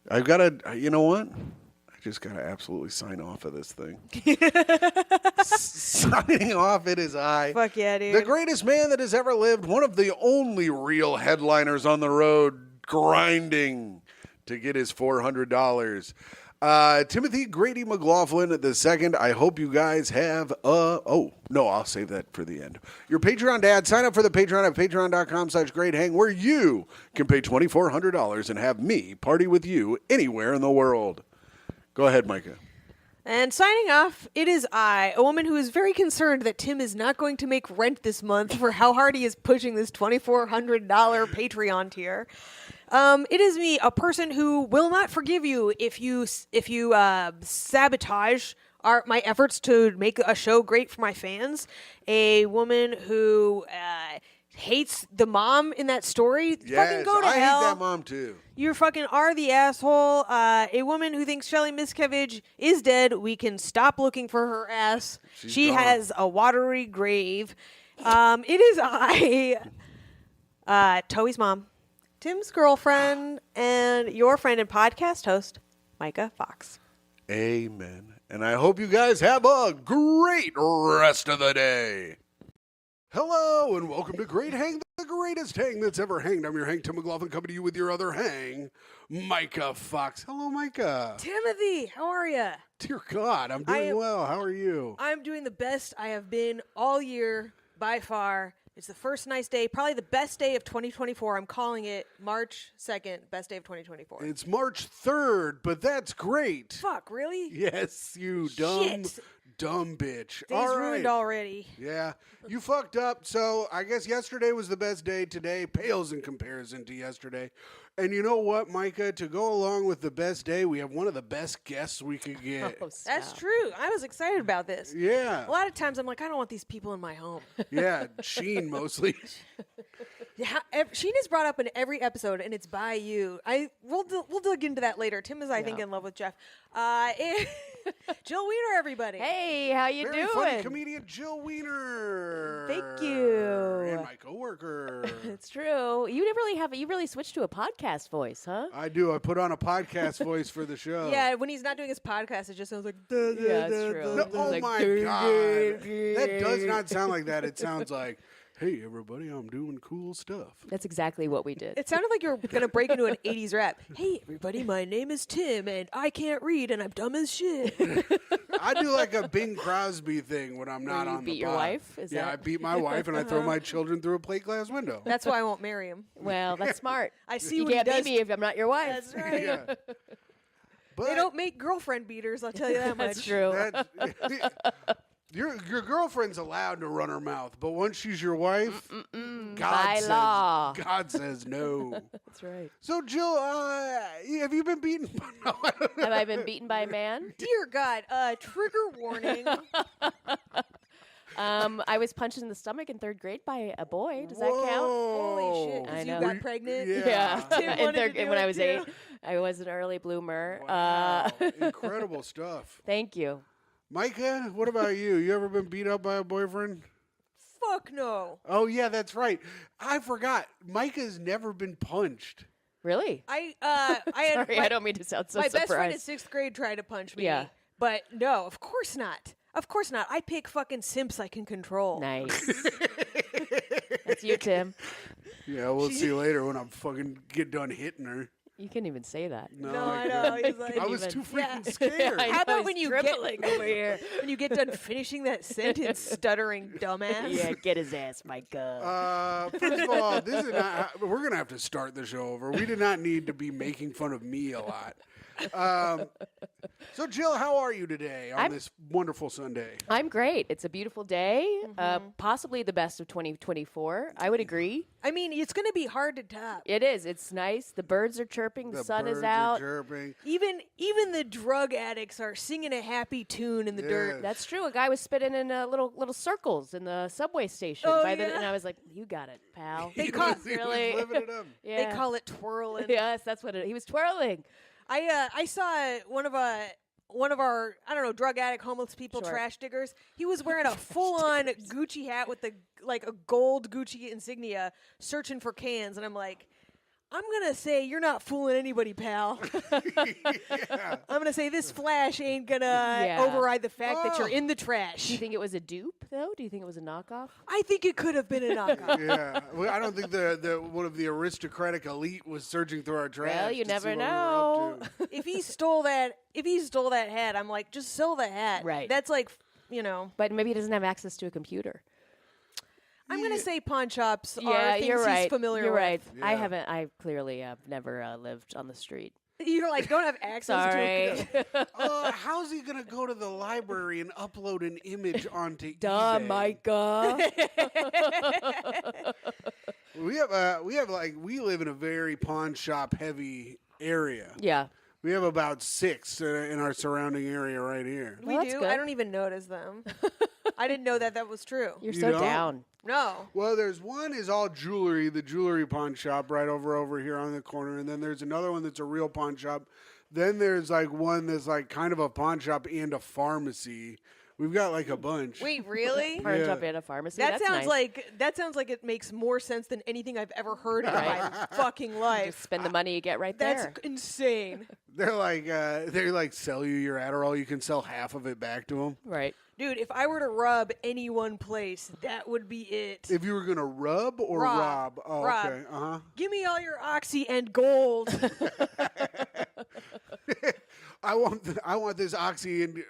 [SPEAKER 1] I've got to, you know what? I just got to absolutely sign off of this thing. Signing off, it is I.
[SPEAKER 2] Fuck yeah, dude.
[SPEAKER 1] The greatest man that has ever lived, one of the only real headliners on the road, grinding to get his $400. Timothy Grady McLaughlin the second. I hope you guys have I'll save that for the end. Your Patreon dad, sign up for the Patreon at patreon.com/greathang, where you can pay $2,400 and have me party with you anywhere in the world. Go ahead, Myka.
[SPEAKER 2] And signing off, it is I, a woman who is very concerned that Tim is not going to make rent this month for how hard he is pushing this $2,400 Patreon tier. It is me, a person who will not forgive you if you sabotage my efforts to make a show great for my fans. A woman who hates the mom in that story. Fucking go to
[SPEAKER 1] I
[SPEAKER 2] hell.
[SPEAKER 1] hate that mom too.
[SPEAKER 2] You fucking are the asshole. A woman who thinks Shelly Miscavige is dead. We can stop looking for her ass. She
[SPEAKER 1] gone.
[SPEAKER 2] has a watery grave. It is Toey's mom, Tim's girlfriend, and your friend and podcast host, Myka Fox.
[SPEAKER 1] Amen. And I hope you guys have a great rest of the day. Hello, and welcome to Great Hang, the greatest hang that's ever hanged. I'm your Hang, Tim McLaughlin, coming to you with your other hang, Myka Fox. Hello, Myka.
[SPEAKER 2] Timothy, how are you?
[SPEAKER 1] Dear God, I'm doing well. How are you?
[SPEAKER 2] I'm doing the best I have been all year, by far. It's the first nice day, probably the best day of 2024. I'm calling it March 2nd, best day of 2024.
[SPEAKER 1] It's March 3rd, but that's great.
[SPEAKER 2] Fuck, really?
[SPEAKER 1] Yes, you dumb bitch.
[SPEAKER 2] Day's ruined already.
[SPEAKER 1] Yeah, you fucked up. So I guess yesterday was the best day. Today pales in comparison to yesterday. And you know what, Myka? To go along with the best day, we have one of the best guests we could get.
[SPEAKER 2] Oh, that's true. I was excited about this.
[SPEAKER 1] Yeah.
[SPEAKER 2] A lot of times I'm like, I don't want these people in my home.
[SPEAKER 1] Yeah, Sheen mostly.
[SPEAKER 2] Yeah, Sheen is brought up in every episode, and it's by you. We'll dig into that later. Tim is, I think, in love with Jeff. Jill Wiener, everybody.
[SPEAKER 4] Hey, how you
[SPEAKER 1] Very
[SPEAKER 4] doing?
[SPEAKER 1] funny comedian Jill Wiener.
[SPEAKER 4] Thank you.
[SPEAKER 1] And my coworker.
[SPEAKER 4] It's true. You really switched to a podcast voice, huh?
[SPEAKER 1] I do. I put on a podcast voice for the show.
[SPEAKER 2] Yeah, when he's not doing his podcast, it just sounds like.
[SPEAKER 4] Yeah, it's true.
[SPEAKER 1] No,
[SPEAKER 4] It's
[SPEAKER 1] oh
[SPEAKER 4] like,
[SPEAKER 1] my God. That does not sound like that. It sounds like, hey, everybody, I'm doing cool stuff.
[SPEAKER 4] That's exactly what we did.
[SPEAKER 2] It sounded like you were going to break into an 80s rap. Hey, everybody, my name is Tim, and I can't read, and I'm dumb as shit.
[SPEAKER 1] I do like a Bing Crosby thing when I'm not
[SPEAKER 4] you
[SPEAKER 1] on the
[SPEAKER 4] beat your
[SPEAKER 1] pod.
[SPEAKER 4] wife? Is
[SPEAKER 1] Yeah,
[SPEAKER 4] that-
[SPEAKER 1] I beat my wife, and I throw my children through a plate glass window.
[SPEAKER 2] That's why I won't marry him.
[SPEAKER 4] Well, that's smart.
[SPEAKER 2] I see
[SPEAKER 4] you
[SPEAKER 2] what he
[SPEAKER 4] can't beat
[SPEAKER 2] does.
[SPEAKER 4] me if I'm not your wife.
[SPEAKER 2] That's right.
[SPEAKER 1] Yeah. But
[SPEAKER 2] They don't make girlfriend beaters, I'll tell you that much.
[SPEAKER 4] That's true.
[SPEAKER 1] Your girlfriend's allowed to run her mouth, but once she's your wife,
[SPEAKER 4] By law.
[SPEAKER 1] God says no.
[SPEAKER 4] That's right.
[SPEAKER 1] So, Jill, have you been beaten? No, I don't know.
[SPEAKER 4] Have I been beaten by a man?
[SPEAKER 2] Dear God, trigger warning.
[SPEAKER 4] I was punched in the stomach in 3rd grade by a boy. Does that count?
[SPEAKER 2] Holy shit, 'cause
[SPEAKER 4] I
[SPEAKER 2] you
[SPEAKER 4] know.
[SPEAKER 2] got pregnant?
[SPEAKER 1] Yeah.
[SPEAKER 2] Tim
[SPEAKER 4] In
[SPEAKER 2] wanted to do
[SPEAKER 4] when
[SPEAKER 2] it
[SPEAKER 4] I was
[SPEAKER 2] too.
[SPEAKER 4] 8, I was an early bloomer.
[SPEAKER 1] Wow. Incredible stuff.
[SPEAKER 4] Thank you.
[SPEAKER 1] Myka, what about you? You ever been beat up by a boyfriend?
[SPEAKER 2] Fuck no.
[SPEAKER 1] Oh, yeah, that's right. I forgot. Myka's never been punched.
[SPEAKER 4] Really?
[SPEAKER 2] I had
[SPEAKER 4] Sorry, I don't mean to sound so
[SPEAKER 2] my
[SPEAKER 4] surprised.
[SPEAKER 2] best friend in 6th grade tried to punch me.
[SPEAKER 4] Yeah.
[SPEAKER 2] But no, of course not. Of course not. I pick fucking simps I can control.
[SPEAKER 4] Nice. That's you, Tim.
[SPEAKER 1] Yeah, we'll see later when I'm fucking get done hitting her.
[SPEAKER 4] You can't even say that.
[SPEAKER 2] No, I know. He's like,
[SPEAKER 1] I was
[SPEAKER 4] even-
[SPEAKER 1] too freaking
[SPEAKER 2] Yeah.
[SPEAKER 1] scared.
[SPEAKER 4] I
[SPEAKER 2] How
[SPEAKER 4] know,
[SPEAKER 2] about
[SPEAKER 4] he's
[SPEAKER 2] when you
[SPEAKER 4] tripling over here?
[SPEAKER 2] when you get done finishing that sentence, stuttering dumbass?
[SPEAKER 4] Yeah, get his ass, Myka.
[SPEAKER 1] First of all, this is not. We're gonna have to start the show over. We did not need to be making fun of me a lot. So, Jill, how are you today on this wonderful Sunday?
[SPEAKER 4] I'm great. It's a beautiful day. Possibly the best of 2024. I would agree.
[SPEAKER 2] I mean, it's going to be hard to top.
[SPEAKER 4] It is. It's nice. The birds are chirping. The sun
[SPEAKER 1] birds
[SPEAKER 4] is
[SPEAKER 1] are
[SPEAKER 4] out.
[SPEAKER 1] chirping.
[SPEAKER 2] Even the drug addicts are singing a happy tune in the dirt.
[SPEAKER 1] Yes.
[SPEAKER 4] That's true. A guy was spinning in little circles in the subway station.
[SPEAKER 2] Oh,
[SPEAKER 4] and
[SPEAKER 2] yeah?
[SPEAKER 4] I was like, "You got it, pal."
[SPEAKER 2] They
[SPEAKER 1] He
[SPEAKER 2] call-
[SPEAKER 1] was- he was
[SPEAKER 4] really.
[SPEAKER 1] living it up.
[SPEAKER 4] Yeah.
[SPEAKER 2] They call it twirling.
[SPEAKER 4] Yes, that's what he was twirling.
[SPEAKER 2] I saw one of our I don't know drug addict homeless people
[SPEAKER 4] Sure.
[SPEAKER 2] trash diggers. He was wearing a full on Gucci hat with a gold Gucci insignia, searching for cans, and I'm like, I'm gonna say you're not fooling anybody, pal.
[SPEAKER 1] Yeah.
[SPEAKER 2] I'm gonna say this flash ain't gonna
[SPEAKER 4] Yeah.
[SPEAKER 2] override the fact that you're
[SPEAKER 1] Oh.
[SPEAKER 2] in the
[SPEAKER 4] Do you
[SPEAKER 2] trash.
[SPEAKER 4] think it was a dupe though? Do you think it was a knockoff?
[SPEAKER 2] I think it could have been a knockoff.
[SPEAKER 1] Yeah, well, I don't think the one of the aristocratic elite was searching through our trash.
[SPEAKER 4] Well, you
[SPEAKER 1] to see
[SPEAKER 4] never
[SPEAKER 1] what we were
[SPEAKER 4] know.
[SPEAKER 1] up to.
[SPEAKER 2] If he stole that hat, I'm like, just sell the hat.
[SPEAKER 4] Right.
[SPEAKER 2] That's like, you know.
[SPEAKER 4] But maybe he doesn't have access to a computer.
[SPEAKER 2] I'm gonna say pawn shops are
[SPEAKER 4] Yeah,
[SPEAKER 2] things
[SPEAKER 4] you're right.
[SPEAKER 2] he's familiar
[SPEAKER 4] You're
[SPEAKER 2] with.
[SPEAKER 4] right. I
[SPEAKER 1] Yeah.
[SPEAKER 4] haven't. I clearly have never lived on the street.
[SPEAKER 2] You're like, don't have access to it.
[SPEAKER 4] Sorry.
[SPEAKER 1] How's he gonna go to the library and upload an image onto
[SPEAKER 4] Duh,
[SPEAKER 1] eBay?
[SPEAKER 4] Myka.
[SPEAKER 1] We live in a very pawn shop heavy area.
[SPEAKER 4] Yeah.
[SPEAKER 1] We have about 6 in our surrounding area right here.
[SPEAKER 2] We
[SPEAKER 4] Well, that's
[SPEAKER 2] do.
[SPEAKER 4] good.
[SPEAKER 2] I don't even notice them. I didn't know that was true.
[SPEAKER 4] You're
[SPEAKER 1] You
[SPEAKER 4] so
[SPEAKER 1] don't?
[SPEAKER 4] down.
[SPEAKER 2] No.
[SPEAKER 1] Well, there's one is all jewelry, the jewelry pawn shop right over here on the corner, and then there's another one that's a real pawn shop. Then there's like one that's like kind of a pawn shop and a pharmacy We've got like a bunch.
[SPEAKER 2] Wait, really?
[SPEAKER 4] Orange
[SPEAKER 1] Yeah.
[SPEAKER 4] up at a pharmacy.
[SPEAKER 2] That
[SPEAKER 4] That's
[SPEAKER 2] sounds
[SPEAKER 4] nice.
[SPEAKER 2] like it makes more sense than anything I've ever heard in my fucking life.
[SPEAKER 4] Just spend the money you get right
[SPEAKER 2] That's
[SPEAKER 4] there.
[SPEAKER 2] insane.
[SPEAKER 1] They're like sell you your Adderall. You can sell half of it back to them.
[SPEAKER 4] Right.
[SPEAKER 2] Dude, if I were to rub any one place, that would be it.
[SPEAKER 1] If you were gonna rub or rob. Oh,
[SPEAKER 2] Rob.
[SPEAKER 1] okay.
[SPEAKER 2] Give me all your Oxy and gold.
[SPEAKER 1] I want this Oxy and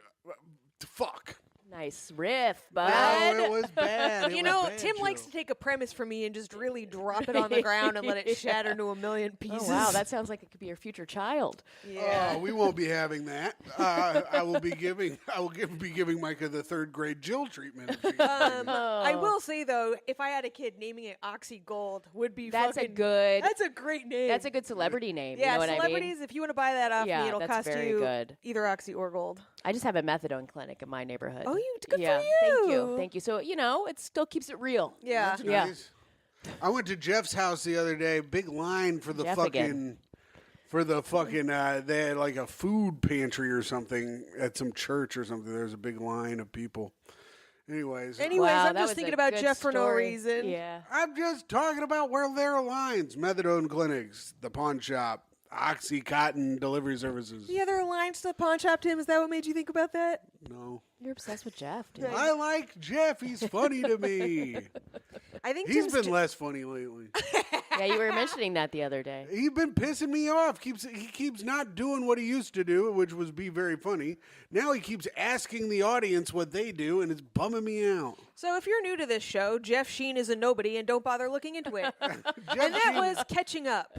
[SPEAKER 1] fuck.
[SPEAKER 4] Nice riff, bud.
[SPEAKER 1] Oh, it was bad. It
[SPEAKER 2] You
[SPEAKER 1] was
[SPEAKER 2] know,
[SPEAKER 1] bad,
[SPEAKER 2] Tim likes
[SPEAKER 1] Joe.
[SPEAKER 2] to take a premise from me and just really drop it on the ground and let it shatter to a million pieces.
[SPEAKER 4] Oh, wow, that sounds like it could be your future child.
[SPEAKER 2] yeah.
[SPEAKER 1] Oh, we won't be having that. I will be giving Myka the third grade Jill treatment. If she
[SPEAKER 2] I will say though, if I had a kid, naming it Oxy Gold would be
[SPEAKER 4] That's a
[SPEAKER 2] fucking
[SPEAKER 4] good.
[SPEAKER 2] That's a great name.
[SPEAKER 4] That's a good celebrity name.
[SPEAKER 2] yeah,
[SPEAKER 4] you know what
[SPEAKER 2] celebrities.
[SPEAKER 4] I mean?
[SPEAKER 2] If you want to buy that off
[SPEAKER 4] Yeah,
[SPEAKER 2] me, it'll
[SPEAKER 4] that's
[SPEAKER 2] cost
[SPEAKER 4] very
[SPEAKER 2] you
[SPEAKER 4] good.
[SPEAKER 2] either Oxy or Gold.
[SPEAKER 4] I just have a methadone clinic in my neighborhood.
[SPEAKER 2] Oh, good for
[SPEAKER 4] yeah,
[SPEAKER 2] you.
[SPEAKER 4] Thank you, thank you. So it still keeps it real.
[SPEAKER 2] Yeah.
[SPEAKER 1] That's
[SPEAKER 4] Yeah.
[SPEAKER 1] nice. I went to Jeff's house the other day. Big line for the
[SPEAKER 4] Jeff
[SPEAKER 1] fucking.
[SPEAKER 4] again.
[SPEAKER 1] They had like a food pantry or something at some church or something. There's a big line of people. Anyways,
[SPEAKER 4] Wow,
[SPEAKER 2] I'm
[SPEAKER 4] that
[SPEAKER 2] just
[SPEAKER 4] was
[SPEAKER 2] thinking
[SPEAKER 4] a
[SPEAKER 2] about
[SPEAKER 4] good
[SPEAKER 2] Jeff for no
[SPEAKER 4] story.
[SPEAKER 2] reason.
[SPEAKER 4] Yeah.
[SPEAKER 1] I'm just talking about where there are lines. Methadone clinics, the pawn shop, Oxycontin delivery services.
[SPEAKER 2] The other lines to the pawn shop, Tim, is that what made you think about that?
[SPEAKER 1] No.
[SPEAKER 4] You're obsessed with Jeff, dude.
[SPEAKER 1] I like Jeff. He's funny to me.
[SPEAKER 2] I think
[SPEAKER 1] He's
[SPEAKER 2] Tim's
[SPEAKER 1] been less funny lately.
[SPEAKER 4] Yeah, you were mentioning that the other day.
[SPEAKER 1] He's been pissing me off. He keeps not doing what he used to do, which was be very funny. Now he keeps asking the audience what they do, and it's bumming me out.
[SPEAKER 2] So if you're new to this show, Jeff Sheen is a nobody, and don't bother looking into it. And that was catching up.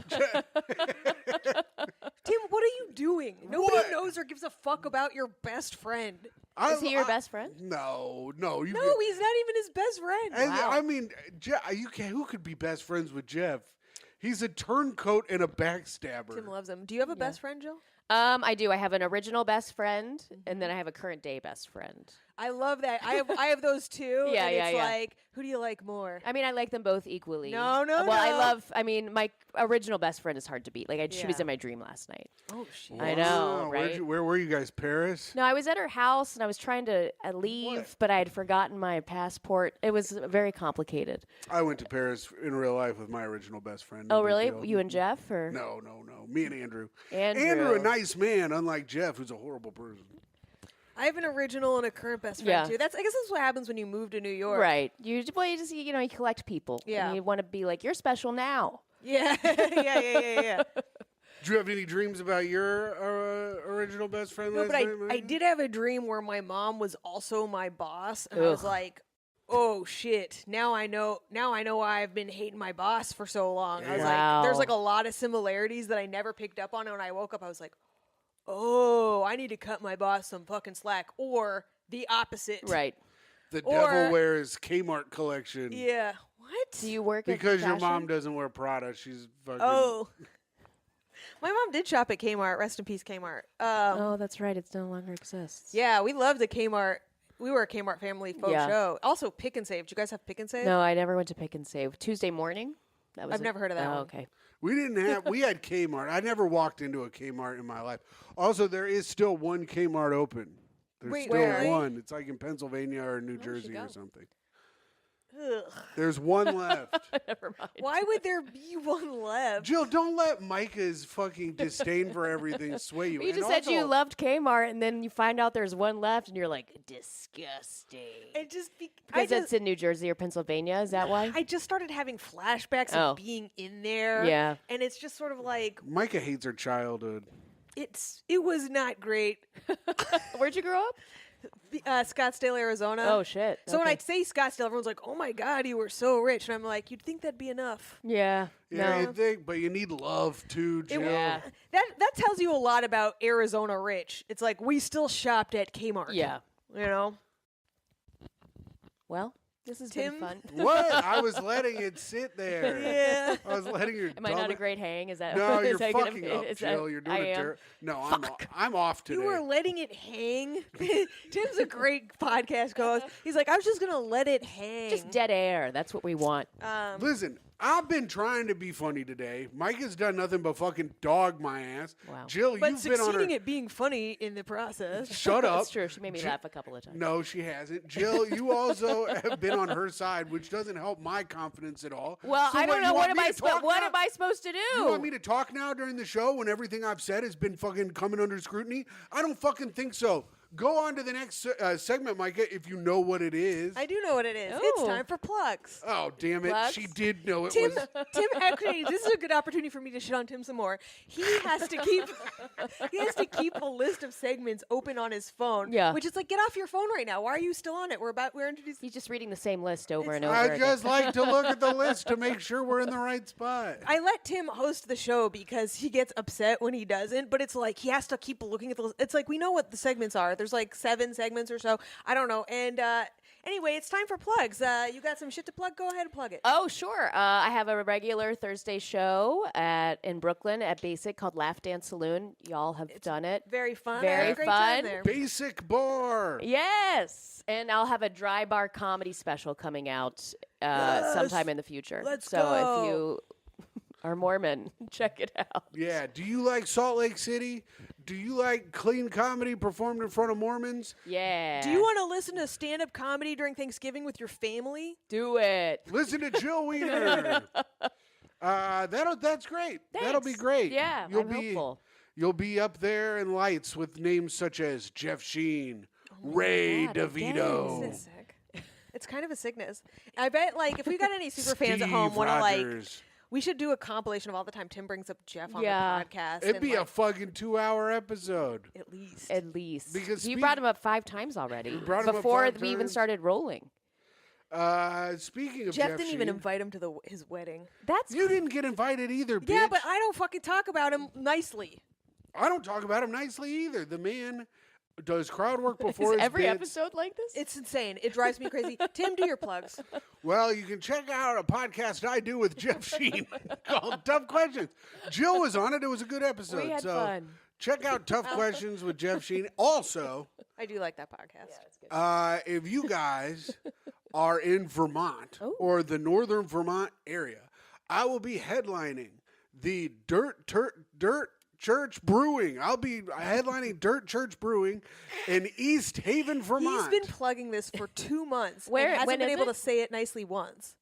[SPEAKER 2] Tim, what are you doing? Nobody
[SPEAKER 1] What?
[SPEAKER 2] knows or gives a fuck about your best friend.
[SPEAKER 4] Is he your best friend?
[SPEAKER 1] No. You
[SPEAKER 2] No, he's not even his best friend.
[SPEAKER 1] And, I mean, who could be best friends with Jeff? He's a turncoat and a backstabber.
[SPEAKER 2] Tim loves him. Do you have a best friend, Jill?
[SPEAKER 4] I do. I have an original best friend, and then I have a current day best friend.
[SPEAKER 2] I love that. I have those too.
[SPEAKER 4] Yeah,
[SPEAKER 2] and
[SPEAKER 4] yeah,
[SPEAKER 2] it's
[SPEAKER 4] yeah.
[SPEAKER 2] like, who do you like more?
[SPEAKER 4] I mean, I like them both equally.
[SPEAKER 2] No,
[SPEAKER 4] Well, I
[SPEAKER 2] no.
[SPEAKER 4] love. I mean, my original best friend is hard to beat. Like, she was
[SPEAKER 2] Yeah.
[SPEAKER 4] in my dream last night.
[SPEAKER 2] Oh shit.
[SPEAKER 4] I know,
[SPEAKER 1] Wow,
[SPEAKER 4] right?
[SPEAKER 1] Where were you guys? Paris?
[SPEAKER 4] No, I was at her house and I was trying to leave,
[SPEAKER 1] What?
[SPEAKER 4] but I had forgotten my passport. It was very complicated.
[SPEAKER 1] I went to Paris in real life with my original best friend.
[SPEAKER 4] Oh,
[SPEAKER 1] No big
[SPEAKER 4] really?
[SPEAKER 1] deal.
[SPEAKER 4] You and Jeff, or
[SPEAKER 1] No. Me and Andrew.
[SPEAKER 4] Andrew.
[SPEAKER 1] a nice man, unlike Jeff, who's a horrible person.
[SPEAKER 2] I have an original and a current best friend
[SPEAKER 4] Yeah.
[SPEAKER 2] too. I guess that's what happens when you move to New York.
[SPEAKER 4] Right? You just you collect people.
[SPEAKER 2] Yeah.
[SPEAKER 4] And you want to be like, you're special now.
[SPEAKER 2] Yeah. yeah.
[SPEAKER 1] Do you have any dreams about your original best friend?
[SPEAKER 2] No,
[SPEAKER 1] last
[SPEAKER 2] but I
[SPEAKER 1] night?
[SPEAKER 2] did have a dream where my mom was also my boss, and I was
[SPEAKER 4] Ugh.
[SPEAKER 2] like, "Oh shit! Now I know why I've been hating my boss for so long." I was
[SPEAKER 4] Wow.
[SPEAKER 2] like, "There's like a lot of similarities that I never picked up on." And when I woke up, I was like, "Oh, I need to cut my boss some fucking slack," or the opposite.
[SPEAKER 4] Right.
[SPEAKER 1] The
[SPEAKER 2] or-
[SPEAKER 1] Devil Wears Kmart collection.
[SPEAKER 2] Yeah. What?
[SPEAKER 4] Do you work at
[SPEAKER 1] Because your mom
[SPEAKER 4] fashion?
[SPEAKER 1] doesn't wear Prada, she's fucking.
[SPEAKER 2] Oh. My mom did shop at Kmart. Rest in peace, Kmart.
[SPEAKER 4] Oh, that's right. It no longer exists.
[SPEAKER 2] Yeah, we loved the Kmart. We were a Kmart family faux
[SPEAKER 4] Yeah.
[SPEAKER 2] show. Also, Pick and Save. Do you guys have Pick and Save?
[SPEAKER 4] No, I never went to Pick and Save. Tuesday morning? That was
[SPEAKER 2] I've never heard of that
[SPEAKER 4] Oh,
[SPEAKER 2] one.
[SPEAKER 4] okay.
[SPEAKER 1] We didn't have. We had Kmart. I never walked into a Kmart in my life. Also, there is still one Kmart open. There's
[SPEAKER 2] Wait,
[SPEAKER 1] still
[SPEAKER 2] where?
[SPEAKER 1] one. It's like in Pennsylvania or New Jersey
[SPEAKER 4] go.
[SPEAKER 1] or something.
[SPEAKER 2] Ugh.
[SPEAKER 1] There's one left.
[SPEAKER 4] Never mind.
[SPEAKER 2] Why would there be one left?
[SPEAKER 1] Jill, don't let Myka's fucking disdain for everything sway you.
[SPEAKER 4] You
[SPEAKER 1] And
[SPEAKER 4] just said you
[SPEAKER 1] also-
[SPEAKER 4] loved Kmart, and then you find out there's one left, and you're like, disgusting.
[SPEAKER 2] It just
[SPEAKER 4] Because it's in New Jersey or Pennsylvania. Is that why?
[SPEAKER 2] I just started having flashbacks
[SPEAKER 4] Oh.
[SPEAKER 2] of being in there.
[SPEAKER 4] Yeah.
[SPEAKER 2] And it's just sort of like
[SPEAKER 1] Myka hates her childhood.
[SPEAKER 2] it was not great.
[SPEAKER 4] Where'd you grow up?
[SPEAKER 2] Scottsdale, Arizona.
[SPEAKER 4] Oh, shit.
[SPEAKER 2] So when I
[SPEAKER 4] Okay.
[SPEAKER 2] say Scottsdale, everyone's like, "Oh my God, you were so rich," and I'm like, "You'd think that'd be enough."
[SPEAKER 4] Yeah.
[SPEAKER 1] Yeah,
[SPEAKER 4] No.
[SPEAKER 1] you think, but you need love too, Jill.
[SPEAKER 4] Yeah.
[SPEAKER 2] That tells you a lot about Arizona rich. It's like we still shopped at Kmart.
[SPEAKER 4] Yeah.
[SPEAKER 2] You know.
[SPEAKER 4] Well, this has
[SPEAKER 2] Tim?
[SPEAKER 4] been fun.
[SPEAKER 1] What? I was letting it sit there.
[SPEAKER 2] Yeah.
[SPEAKER 1] I was letting her.
[SPEAKER 4] Am I not a great hang? Is that
[SPEAKER 1] No,
[SPEAKER 4] is
[SPEAKER 1] you're
[SPEAKER 4] that gonna
[SPEAKER 1] fucking
[SPEAKER 4] be-
[SPEAKER 1] up,
[SPEAKER 4] is
[SPEAKER 1] Jill.
[SPEAKER 4] that-
[SPEAKER 1] You're doing
[SPEAKER 4] I
[SPEAKER 1] it.
[SPEAKER 4] am?
[SPEAKER 1] No, I'm off today.
[SPEAKER 2] You were letting it hang. Tim's a great podcast host. He's like, I was just gonna let it hang.
[SPEAKER 4] Just dead air. That's what we want.
[SPEAKER 1] Listen, I've been trying to be funny today. Myka's done nothing but fucking dog my ass.
[SPEAKER 4] Wow.
[SPEAKER 1] Jill,
[SPEAKER 2] But
[SPEAKER 1] you've been on her.
[SPEAKER 2] succeeding at being funny in the process.
[SPEAKER 1] Shut up.
[SPEAKER 4] That's true. She made me laugh a couple of times.
[SPEAKER 1] No, she hasn't. Jill, you also have been on her side, which doesn't help my confidence at all.
[SPEAKER 4] Well,
[SPEAKER 1] So
[SPEAKER 4] I don't
[SPEAKER 1] you
[SPEAKER 4] know.
[SPEAKER 1] want
[SPEAKER 4] What am
[SPEAKER 1] me
[SPEAKER 4] I
[SPEAKER 1] to talk now?
[SPEAKER 4] am I supposed to do?
[SPEAKER 1] You want me to talk now during the show when everything I've said has been fucking coming under scrutiny? I don't fucking think so. Go on to the next segment, Myka, if you know what it is.
[SPEAKER 2] I do know what it is. It's
[SPEAKER 4] Oh.
[SPEAKER 2] time for plugs.
[SPEAKER 1] Oh, damn it.
[SPEAKER 4] Plugs?
[SPEAKER 1] She did know it
[SPEAKER 2] Tim,
[SPEAKER 1] was.
[SPEAKER 2] Tim, actually, this is a good opportunity for me to shit on Tim some more. He has to keep a list of segments open on his phone.
[SPEAKER 4] Yeah.
[SPEAKER 2] Which is like, get off your phone right now. Why are you still on it? We're introducing.
[SPEAKER 4] He's just reading the same list over and over
[SPEAKER 1] I
[SPEAKER 4] again.
[SPEAKER 1] just like to look at the list to make sure we're in the right spot.
[SPEAKER 2] I let Tim host the show because he gets upset when he doesn't, but it's like he has to keep looking at the list. It's like we know what the segments are. There's like 7 segments or so. I don't know. And anyway, it's time for plugs. You got some shit to plug? Go ahead and plug it.
[SPEAKER 4] Oh, sure. I have a regular Thursday show in Brooklyn at Basic called Laugh Dance Saloon. Y'all have done it.
[SPEAKER 2] Very fun.
[SPEAKER 4] Very
[SPEAKER 2] I had a great time
[SPEAKER 4] fun.
[SPEAKER 2] there.
[SPEAKER 1] Basic bar.
[SPEAKER 4] Yes. And I'll have a dry bar comedy special coming out sometime in the future.
[SPEAKER 2] Let's
[SPEAKER 4] so
[SPEAKER 2] go.
[SPEAKER 4] if you are Mormon, check it out.
[SPEAKER 1] Yeah. Do you like Salt Lake City? Do you like clean comedy performed in front of Mormons?
[SPEAKER 4] Yeah.
[SPEAKER 2] Do you want to listen to stand-up comedy during Thanksgiving with your family?
[SPEAKER 4] do it?
[SPEAKER 1] Listen to Jill Wiener. That's great. That'll be
[SPEAKER 4] Thanks.
[SPEAKER 1] great.
[SPEAKER 4] Yeah,
[SPEAKER 1] you'll
[SPEAKER 4] I'm
[SPEAKER 1] be
[SPEAKER 4] hopeful.
[SPEAKER 1] you'll be up there in lights with names such as Jeff Sheen, Ray
[SPEAKER 4] God,
[SPEAKER 1] DeVito,
[SPEAKER 2] Isn't it sick? It's kind of a sickness. I bet, like, if we got any super fans at
[SPEAKER 1] Steve
[SPEAKER 2] home, want to like,
[SPEAKER 1] Rogers.
[SPEAKER 2] we should do a compilation of all the time Tim brings up Jeff on
[SPEAKER 4] Yeah.
[SPEAKER 2] the podcast.
[SPEAKER 1] It'd
[SPEAKER 2] and,
[SPEAKER 1] be a
[SPEAKER 2] like,
[SPEAKER 1] fucking 2-hour episode.
[SPEAKER 2] at least.
[SPEAKER 4] At least.
[SPEAKER 1] Because
[SPEAKER 4] you
[SPEAKER 1] speak-
[SPEAKER 4] brought him up 5 times already.
[SPEAKER 1] brought him up
[SPEAKER 4] Before
[SPEAKER 1] 5
[SPEAKER 4] we even
[SPEAKER 1] times.
[SPEAKER 4] started rolling.
[SPEAKER 1] Speaking of
[SPEAKER 2] Jeff
[SPEAKER 1] Jeff
[SPEAKER 2] didn't even
[SPEAKER 1] Sheen,
[SPEAKER 2] invite him to his wedding.
[SPEAKER 4] That's
[SPEAKER 1] you didn't get invited either, bitch.
[SPEAKER 2] Yeah, but I don't fucking talk about him nicely.
[SPEAKER 1] I don't talk about him nicely either. The man does crowd work before
[SPEAKER 4] is
[SPEAKER 1] his
[SPEAKER 4] every
[SPEAKER 1] bits.
[SPEAKER 4] episode like this?
[SPEAKER 2] It's insane. It drives me crazy. Tim, do your plugs.
[SPEAKER 1] Well, you can check out a podcast I do with Jeff Sheen called Tough Questions. Jill was on it. It was a good episode.
[SPEAKER 4] We had
[SPEAKER 1] so
[SPEAKER 4] fun.
[SPEAKER 1] check out Tough Questions with Jeff Sheen. Also,
[SPEAKER 2] I do like that podcast.
[SPEAKER 1] if you guys are in Vermont or the northern Vermont area, I will be headlining the Dirt Church Brewing. I'll be headlining Dirt Church Brewing in East Haven, Vermont.
[SPEAKER 2] He's been plugging this for 2 months.
[SPEAKER 4] Where-
[SPEAKER 2] and hasn't
[SPEAKER 4] when
[SPEAKER 2] been
[SPEAKER 4] is
[SPEAKER 2] able
[SPEAKER 4] it?
[SPEAKER 2] to say it nicely once.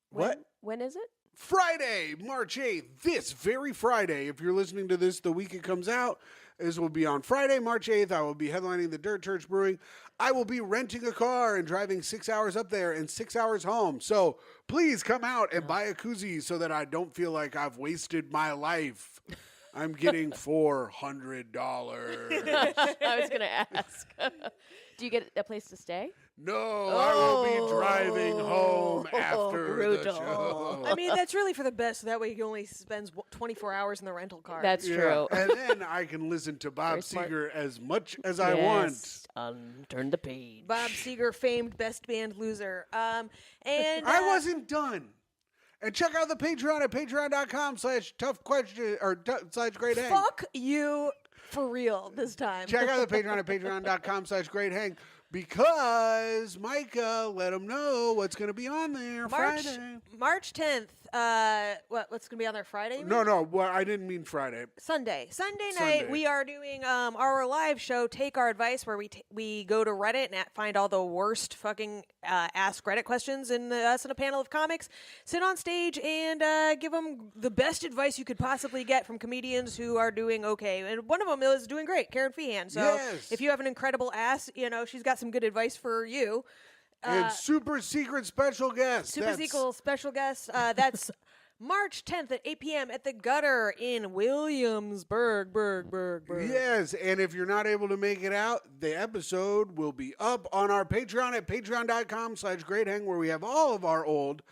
[SPEAKER 1] What?
[SPEAKER 4] When is it?
[SPEAKER 1] Friday, March 8th. This very Friday. If you're listening to this the week it comes out, this will be on Friday, March 8th. I will be headlining the Dirt Church Brewing. I will be renting a car and driving 6 hours up there and 6 hours home. So please come out and buy a koozie so that I don't feel like I've wasted my life. I'm getting $400.
[SPEAKER 4] I was going to ask. Do you get a place to stay?
[SPEAKER 1] No, I will be driving home after the
[SPEAKER 4] brutal.
[SPEAKER 1] show.
[SPEAKER 2] I mean, that's really for the best. So that way he only spends 24 hours in the rental car.
[SPEAKER 4] That's
[SPEAKER 1] Yeah,
[SPEAKER 4] true.
[SPEAKER 1] and then I can listen to Bob
[SPEAKER 4] Very smart.
[SPEAKER 1] Seger as much as I want.
[SPEAKER 4] Yes. Turn the page.
[SPEAKER 2] Bob Seger, famed best band loser. And
[SPEAKER 1] I wasn't done. And check out the Patreon at patreon.com/tough question or / great hang.
[SPEAKER 2] fuck you for real this time.
[SPEAKER 1] Check out the Patreon at patreon.com / great hang because Myka let them know what's going to be on there Friday.
[SPEAKER 2] March 10th. What's gonna be on there Friday? you mean?
[SPEAKER 1] No, well, I didn't mean Friday.
[SPEAKER 2] Sunday night,
[SPEAKER 1] Sunday.
[SPEAKER 2] we are doing our live show, Take Our Advice, where we go to Reddit and find all the worst fucking Ask Reddit questions, and us and a panel of comics sit on stage and give them the best advice you could possibly get from comedians who are doing okay. And one of them is doing great, Karen Feehan. So
[SPEAKER 1] Yes.
[SPEAKER 2] if you have an incredible ass, she's got some good advice for you.
[SPEAKER 1] And super secret special guest.
[SPEAKER 2] Super
[SPEAKER 1] That's-
[SPEAKER 2] Sequel special guest. That's March 10th at 8 p.m. at the Gutter in Williamsburg.
[SPEAKER 1] Yes, and if you're not able to make it out, the episode will be up on our Patreon at patreon.com / great hang, where we have all of our old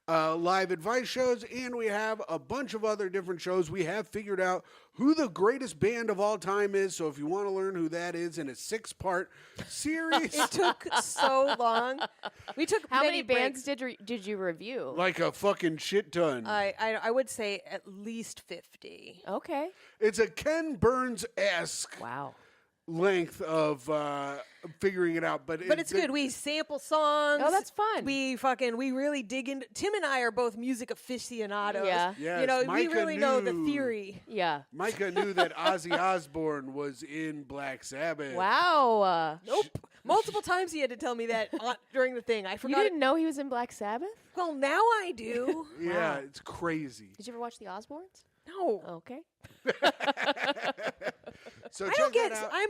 [SPEAKER 1] live advice shows, and we have a bunch of other different shows. We have figured out who the greatest band of all time is, so if you want to learn who that is in a 6-part series,
[SPEAKER 2] It took so long. We took
[SPEAKER 4] How many bands
[SPEAKER 2] breaks.
[SPEAKER 4] did you review?
[SPEAKER 1] like a fucking shit ton.
[SPEAKER 2] I would say at least 50.
[SPEAKER 4] Okay.
[SPEAKER 1] It's a Ken Burns-esque
[SPEAKER 4] Wow.
[SPEAKER 1] length of figuring it out. But
[SPEAKER 2] it's good. We sample songs.
[SPEAKER 4] Oh, that's fun.
[SPEAKER 2] We really dig into. Tim and I are both music aficionados.
[SPEAKER 4] Yeah.
[SPEAKER 1] Yes,
[SPEAKER 2] You know, we
[SPEAKER 1] Myka
[SPEAKER 2] really know the
[SPEAKER 1] knew.
[SPEAKER 2] theory.
[SPEAKER 4] Yeah.
[SPEAKER 1] Myka knew that Ozzy Osbourne was in Black Sabbath.
[SPEAKER 4] Wow.
[SPEAKER 2] Nope. Multiple times he had to tell me that during the thing. I
[SPEAKER 4] You
[SPEAKER 2] forgot.
[SPEAKER 4] didn't know he was in Black Sabbath?
[SPEAKER 2] Well, now I do.
[SPEAKER 1] Yeah, it's crazy.
[SPEAKER 4] Did you ever watch The Osbournes?
[SPEAKER 2] No.
[SPEAKER 4] Okay.
[SPEAKER 1] So
[SPEAKER 2] I
[SPEAKER 1] check
[SPEAKER 2] don't get.
[SPEAKER 1] that out.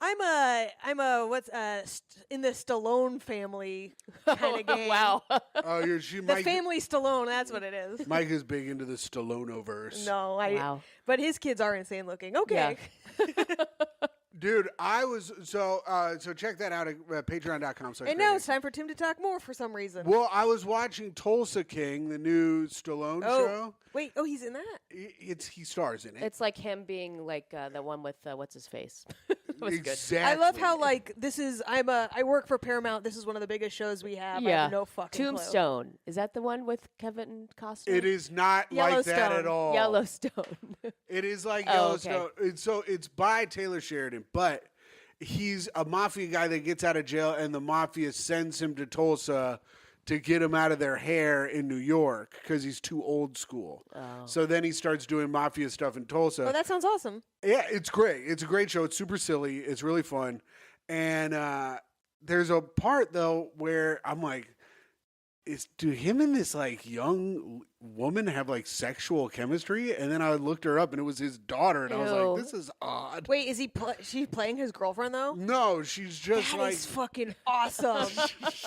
[SPEAKER 2] I'm a what's in the Stallone family kind of game.
[SPEAKER 4] Wow.
[SPEAKER 1] Oh,
[SPEAKER 2] The family Stallone. That's what it is.
[SPEAKER 1] Mike is big into the Stallone-verse.
[SPEAKER 2] No,
[SPEAKER 4] Wow.
[SPEAKER 2] But his kids are insane looking. Okay.
[SPEAKER 1] Dude, I was so check that out at patreon.com.
[SPEAKER 2] And now it's time for Tim to talk more for some reason.
[SPEAKER 1] Well, I was watching Tulsa King, the new Stallone show.
[SPEAKER 2] Wait. Oh, he's in that.
[SPEAKER 1] He stars in it.
[SPEAKER 4] It's like him being like the one with what's his face. It was good.
[SPEAKER 1] Exactly.
[SPEAKER 2] I love how like this is. I work for Paramount. This is one of the biggest shows we have. I
[SPEAKER 4] Yeah.
[SPEAKER 2] have no fucking clue.
[SPEAKER 4] Tombstone. Is that the one with Kevin Costner?
[SPEAKER 1] It is not like that
[SPEAKER 2] Yellowstone.
[SPEAKER 1] at all.
[SPEAKER 4] Yellowstone.
[SPEAKER 1] It is like
[SPEAKER 4] Oh, okay.
[SPEAKER 1] Yellowstone. It's by Taylor Sheridan, but he's a mafia guy that gets out of jail, and the mafia sends him to Tulsa to get him out of their hair in New York because he's too old school. So then he starts doing mafia stuff in Tulsa.
[SPEAKER 2] Oh, that sounds awesome.
[SPEAKER 1] Yeah, it's great. It's a great show. It's super silly. It's really fun. And there's a part though where I'm like, do him and this like young woman have like sexual chemistry? And then I looked her up and it was his daughter, and I was
[SPEAKER 4] Ew.
[SPEAKER 1] like, this is odd.
[SPEAKER 2] Wait, is she playing his girlfriend though?
[SPEAKER 1] No, she's just
[SPEAKER 2] That
[SPEAKER 1] like
[SPEAKER 2] is fucking awesome.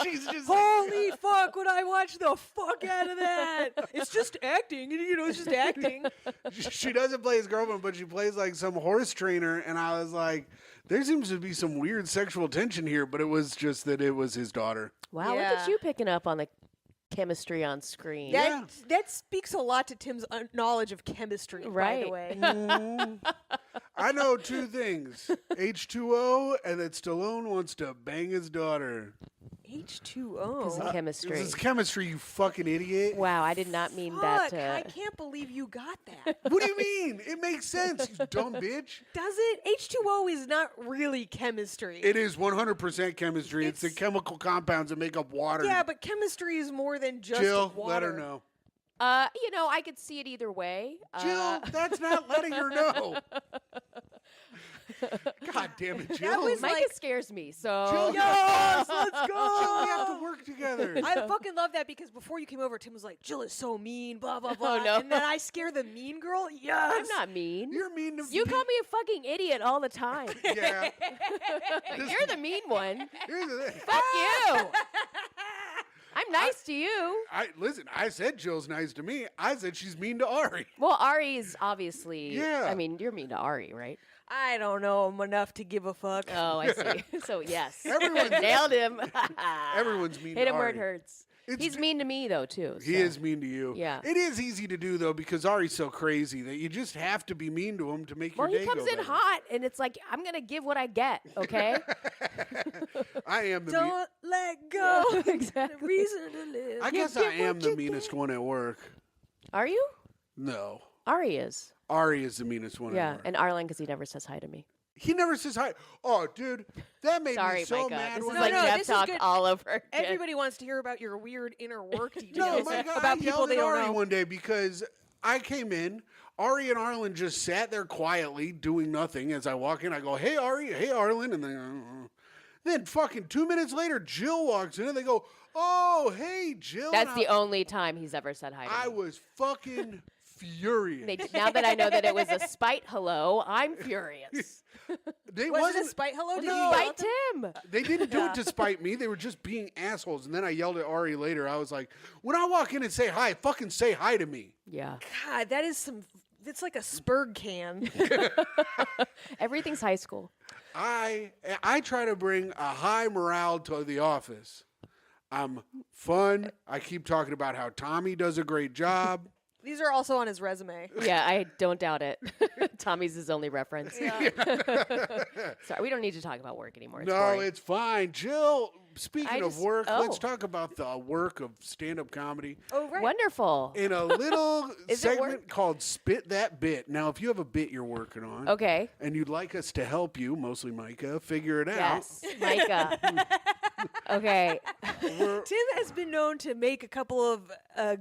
[SPEAKER 1] she's just
[SPEAKER 2] Holy fuck, would I watch the fuck out of that? It's just acting, it's just acting.
[SPEAKER 1] she doesn't play his girlfriend, but she plays like some horse trainer, and I was like, there seems to be some weird sexual tension here, but it was just that it was his daughter.
[SPEAKER 4] Wow, look
[SPEAKER 2] Yeah.
[SPEAKER 4] at you picking up on the chemistry on screen.
[SPEAKER 2] That speaks a lot to Tim's knowledge of chemistry, by
[SPEAKER 4] Right.
[SPEAKER 2] the way.
[SPEAKER 1] I know two things: H2O, and that Stallone wants to bang his daughter.
[SPEAKER 2] H2O.
[SPEAKER 4] Because of chemistry.
[SPEAKER 1] This is chemistry, you fucking idiot.
[SPEAKER 4] Wow, I did not mean
[SPEAKER 2] Fuck,
[SPEAKER 4] that.
[SPEAKER 2] I can't believe you got that.
[SPEAKER 1] What do you mean? It makes sense, you dumb bitch.
[SPEAKER 2] Does it? H2O is not really chemistry.
[SPEAKER 1] It is 100% chemistry. It's the chemical compounds that make up water.
[SPEAKER 2] Yeah, but chemistry is more than just
[SPEAKER 1] Jill,
[SPEAKER 2] water.
[SPEAKER 1] let her know.
[SPEAKER 4] I could see it either way.
[SPEAKER 1] Jill, that's not letting her know. God damn it, Jill.
[SPEAKER 2] That was
[SPEAKER 4] Micah
[SPEAKER 2] like-
[SPEAKER 4] scares me, so
[SPEAKER 1] Jill,
[SPEAKER 2] Yes, let's go.
[SPEAKER 1] Jill, we have to work together.
[SPEAKER 2] I fucking love that because before you came over, Tim was like, Jill is so mean, blah, blah, blah.
[SPEAKER 4] Oh, no.
[SPEAKER 2] And then I scare the mean girl. Yes.
[SPEAKER 4] I'm not mean.
[SPEAKER 1] You're mean to
[SPEAKER 4] You call me a fucking idiot all the time.
[SPEAKER 1] Yeah.
[SPEAKER 4] You're the mean one.
[SPEAKER 1] Here's the thing.
[SPEAKER 4] Fuck you. I'm nice to you.
[SPEAKER 1] Listen, I said Jill's nice to me. I said she's mean to Ari.
[SPEAKER 4] Well, Ari is obviously.
[SPEAKER 1] Yeah.
[SPEAKER 4] I mean, you're mean to Ari, right?
[SPEAKER 2] I don't know him enough to give a fuck.
[SPEAKER 4] Oh, I see. So yes,
[SPEAKER 1] Everyone-
[SPEAKER 4] nailed him.
[SPEAKER 1] Everyone's mean
[SPEAKER 4] Hit
[SPEAKER 1] to
[SPEAKER 4] him where it
[SPEAKER 1] Ari.
[SPEAKER 4] hurts.
[SPEAKER 1] It's-
[SPEAKER 4] He's mean to me though too.
[SPEAKER 1] He
[SPEAKER 4] so.
[SPEAKER 1] is mean to you.
[SPEAKER 4] Yeah.
[SPEAKER 1] It is easy to do though because Ari's so crazy that you just have to be mean to him to make
[SPEAKER 4] Well,
[SPEAKER 1] your
[SPEAKER 4] he
[SPEAKER 1] day
[SPEAKER 4] comes
[SPEAKER 1] go
[SPEAKER 4] in
[SPEAKER 1] better.
[SPEAKER 4] hot, and it's like I'm gonna give what I get. Okay.
[SPEAKER 1] I am the
[SPEAKER 2] Don't let go.
[SPEAKER 4] Exactly.
[SPEAKER 2] The reason to live.
[SPEAKER 1] I guess I am the meanest one at work.
[SPEAKER 4] Are you?
[SPEAKER 1] No.
[SPEAKER 4] Ari is.
[SPEAKER 1] Ari is the meanest one at
[SPEAKER 4] Yeah,
[SPEAKER 1] work.
[SPEAKER 4] and Arlen because he never says hi to me.
[SPEAKER 1] He never says hi. Oh, dude, that made
[SPEAKER 4] Sorry,
[SPEAKER 1] me so
[SPEAKER 4] Micah.
[SPEAKER 1] mad.
[SPEAKER 4] This is
[SPEAKER 1] when
[SPEAKER 4] like
[SPEAKER 2] No,
[SPEAKER 4] Jeff
[SPEAKER 2] this is
[SPEAKER 4] talk
[SPEAKER 2] good.
[SPEAKER 4] all over again.
[SPEAKER 2] Everybody wants to hear about your weird inner work
[SPEAKER 1] No,
[SPEAKER 2] details
[SPEAKER 1] my God,
[SPEAKER 2] about
[SPEAKER 1] I
[SPEAKER 2] people
[SPEAKER 1] yelled
[SPEAKER 2] they
[SPEAKER 1] at
[SPEAKER 2] don't
[SPEAKER 1] Ari
[SPEAKER 2] know.
[SPEAKER 1] one day because I came in. Ari and Arlen just sat there quietly doing nothing. As I walk in, I go, "Hey, Ari, hey, Arlen," and then fucking 2 minutes later, Jill walks in, and they go, "Oh, hey, Jill."
[SPEAKER 4] That's
[SPEAKER 1] And
[SPEAKER 4] the only time he's ever said hi to me.
[SPEAKER 1] I was fucking furious.
[SPEAKER 4] Now that I know that it was a spite hello, I'm furious.
[SPEAKER 1] They
[SPEAKER 2] Was it
[SPEAKER 1] wasn't
[SPEAKER 2] a spite hello? Did
[SPEAKER 1] No.
[SPEAKER 2] you yell at
[SPEAKER 4] Spite
[SPEAKER 2] them?
[SPEAKER 4] him.
[SPEAKER 1] They didn't do it to spite me. They were just being assholes. And then I yelled at Ari later. I was like, when I walk in and say hi, fucking say hi to me.
[SPEAKER 4] Yeah.
[SPEAKER 2] God, that is some. It's like a Spurg can.
[SPEAKER 4] Everything's high school.
[SPEAKER 1] I try to bring a high morale to the office. I'm fun. I keep talking about how Tommy does a great job.
[SPEAKER 2] These are also on his resume.
[SPEAKER 4] Yeah, I don't doubt it. Tommy's his only reference. Sorry, we don't need to talk about work anymore. It's
[SPEAKER 1] No,
[SPEAKER 4] boring.
[SPEAKER 1] it's fine. Jill speaking of work, let's talk about the work of stand-up comedy
[SPEAKER 2] Oh, right.
[SPEAKER 4] Wonderful.
[SPEAKER 1] in a little
[SPEAKER 4] Is it work?
[SPEAKER 1] segment called Spit That Bit. Now, if you have a bit you're working on,
[SPEAKER 4] Okay.
[SPEAKER 1] and you'd like us to help you, mostly Myka, figure it out.
[SPEAKER 4] Yes, Myka. Okay.
[SPEAKER 2] Tim has been known to make a couple of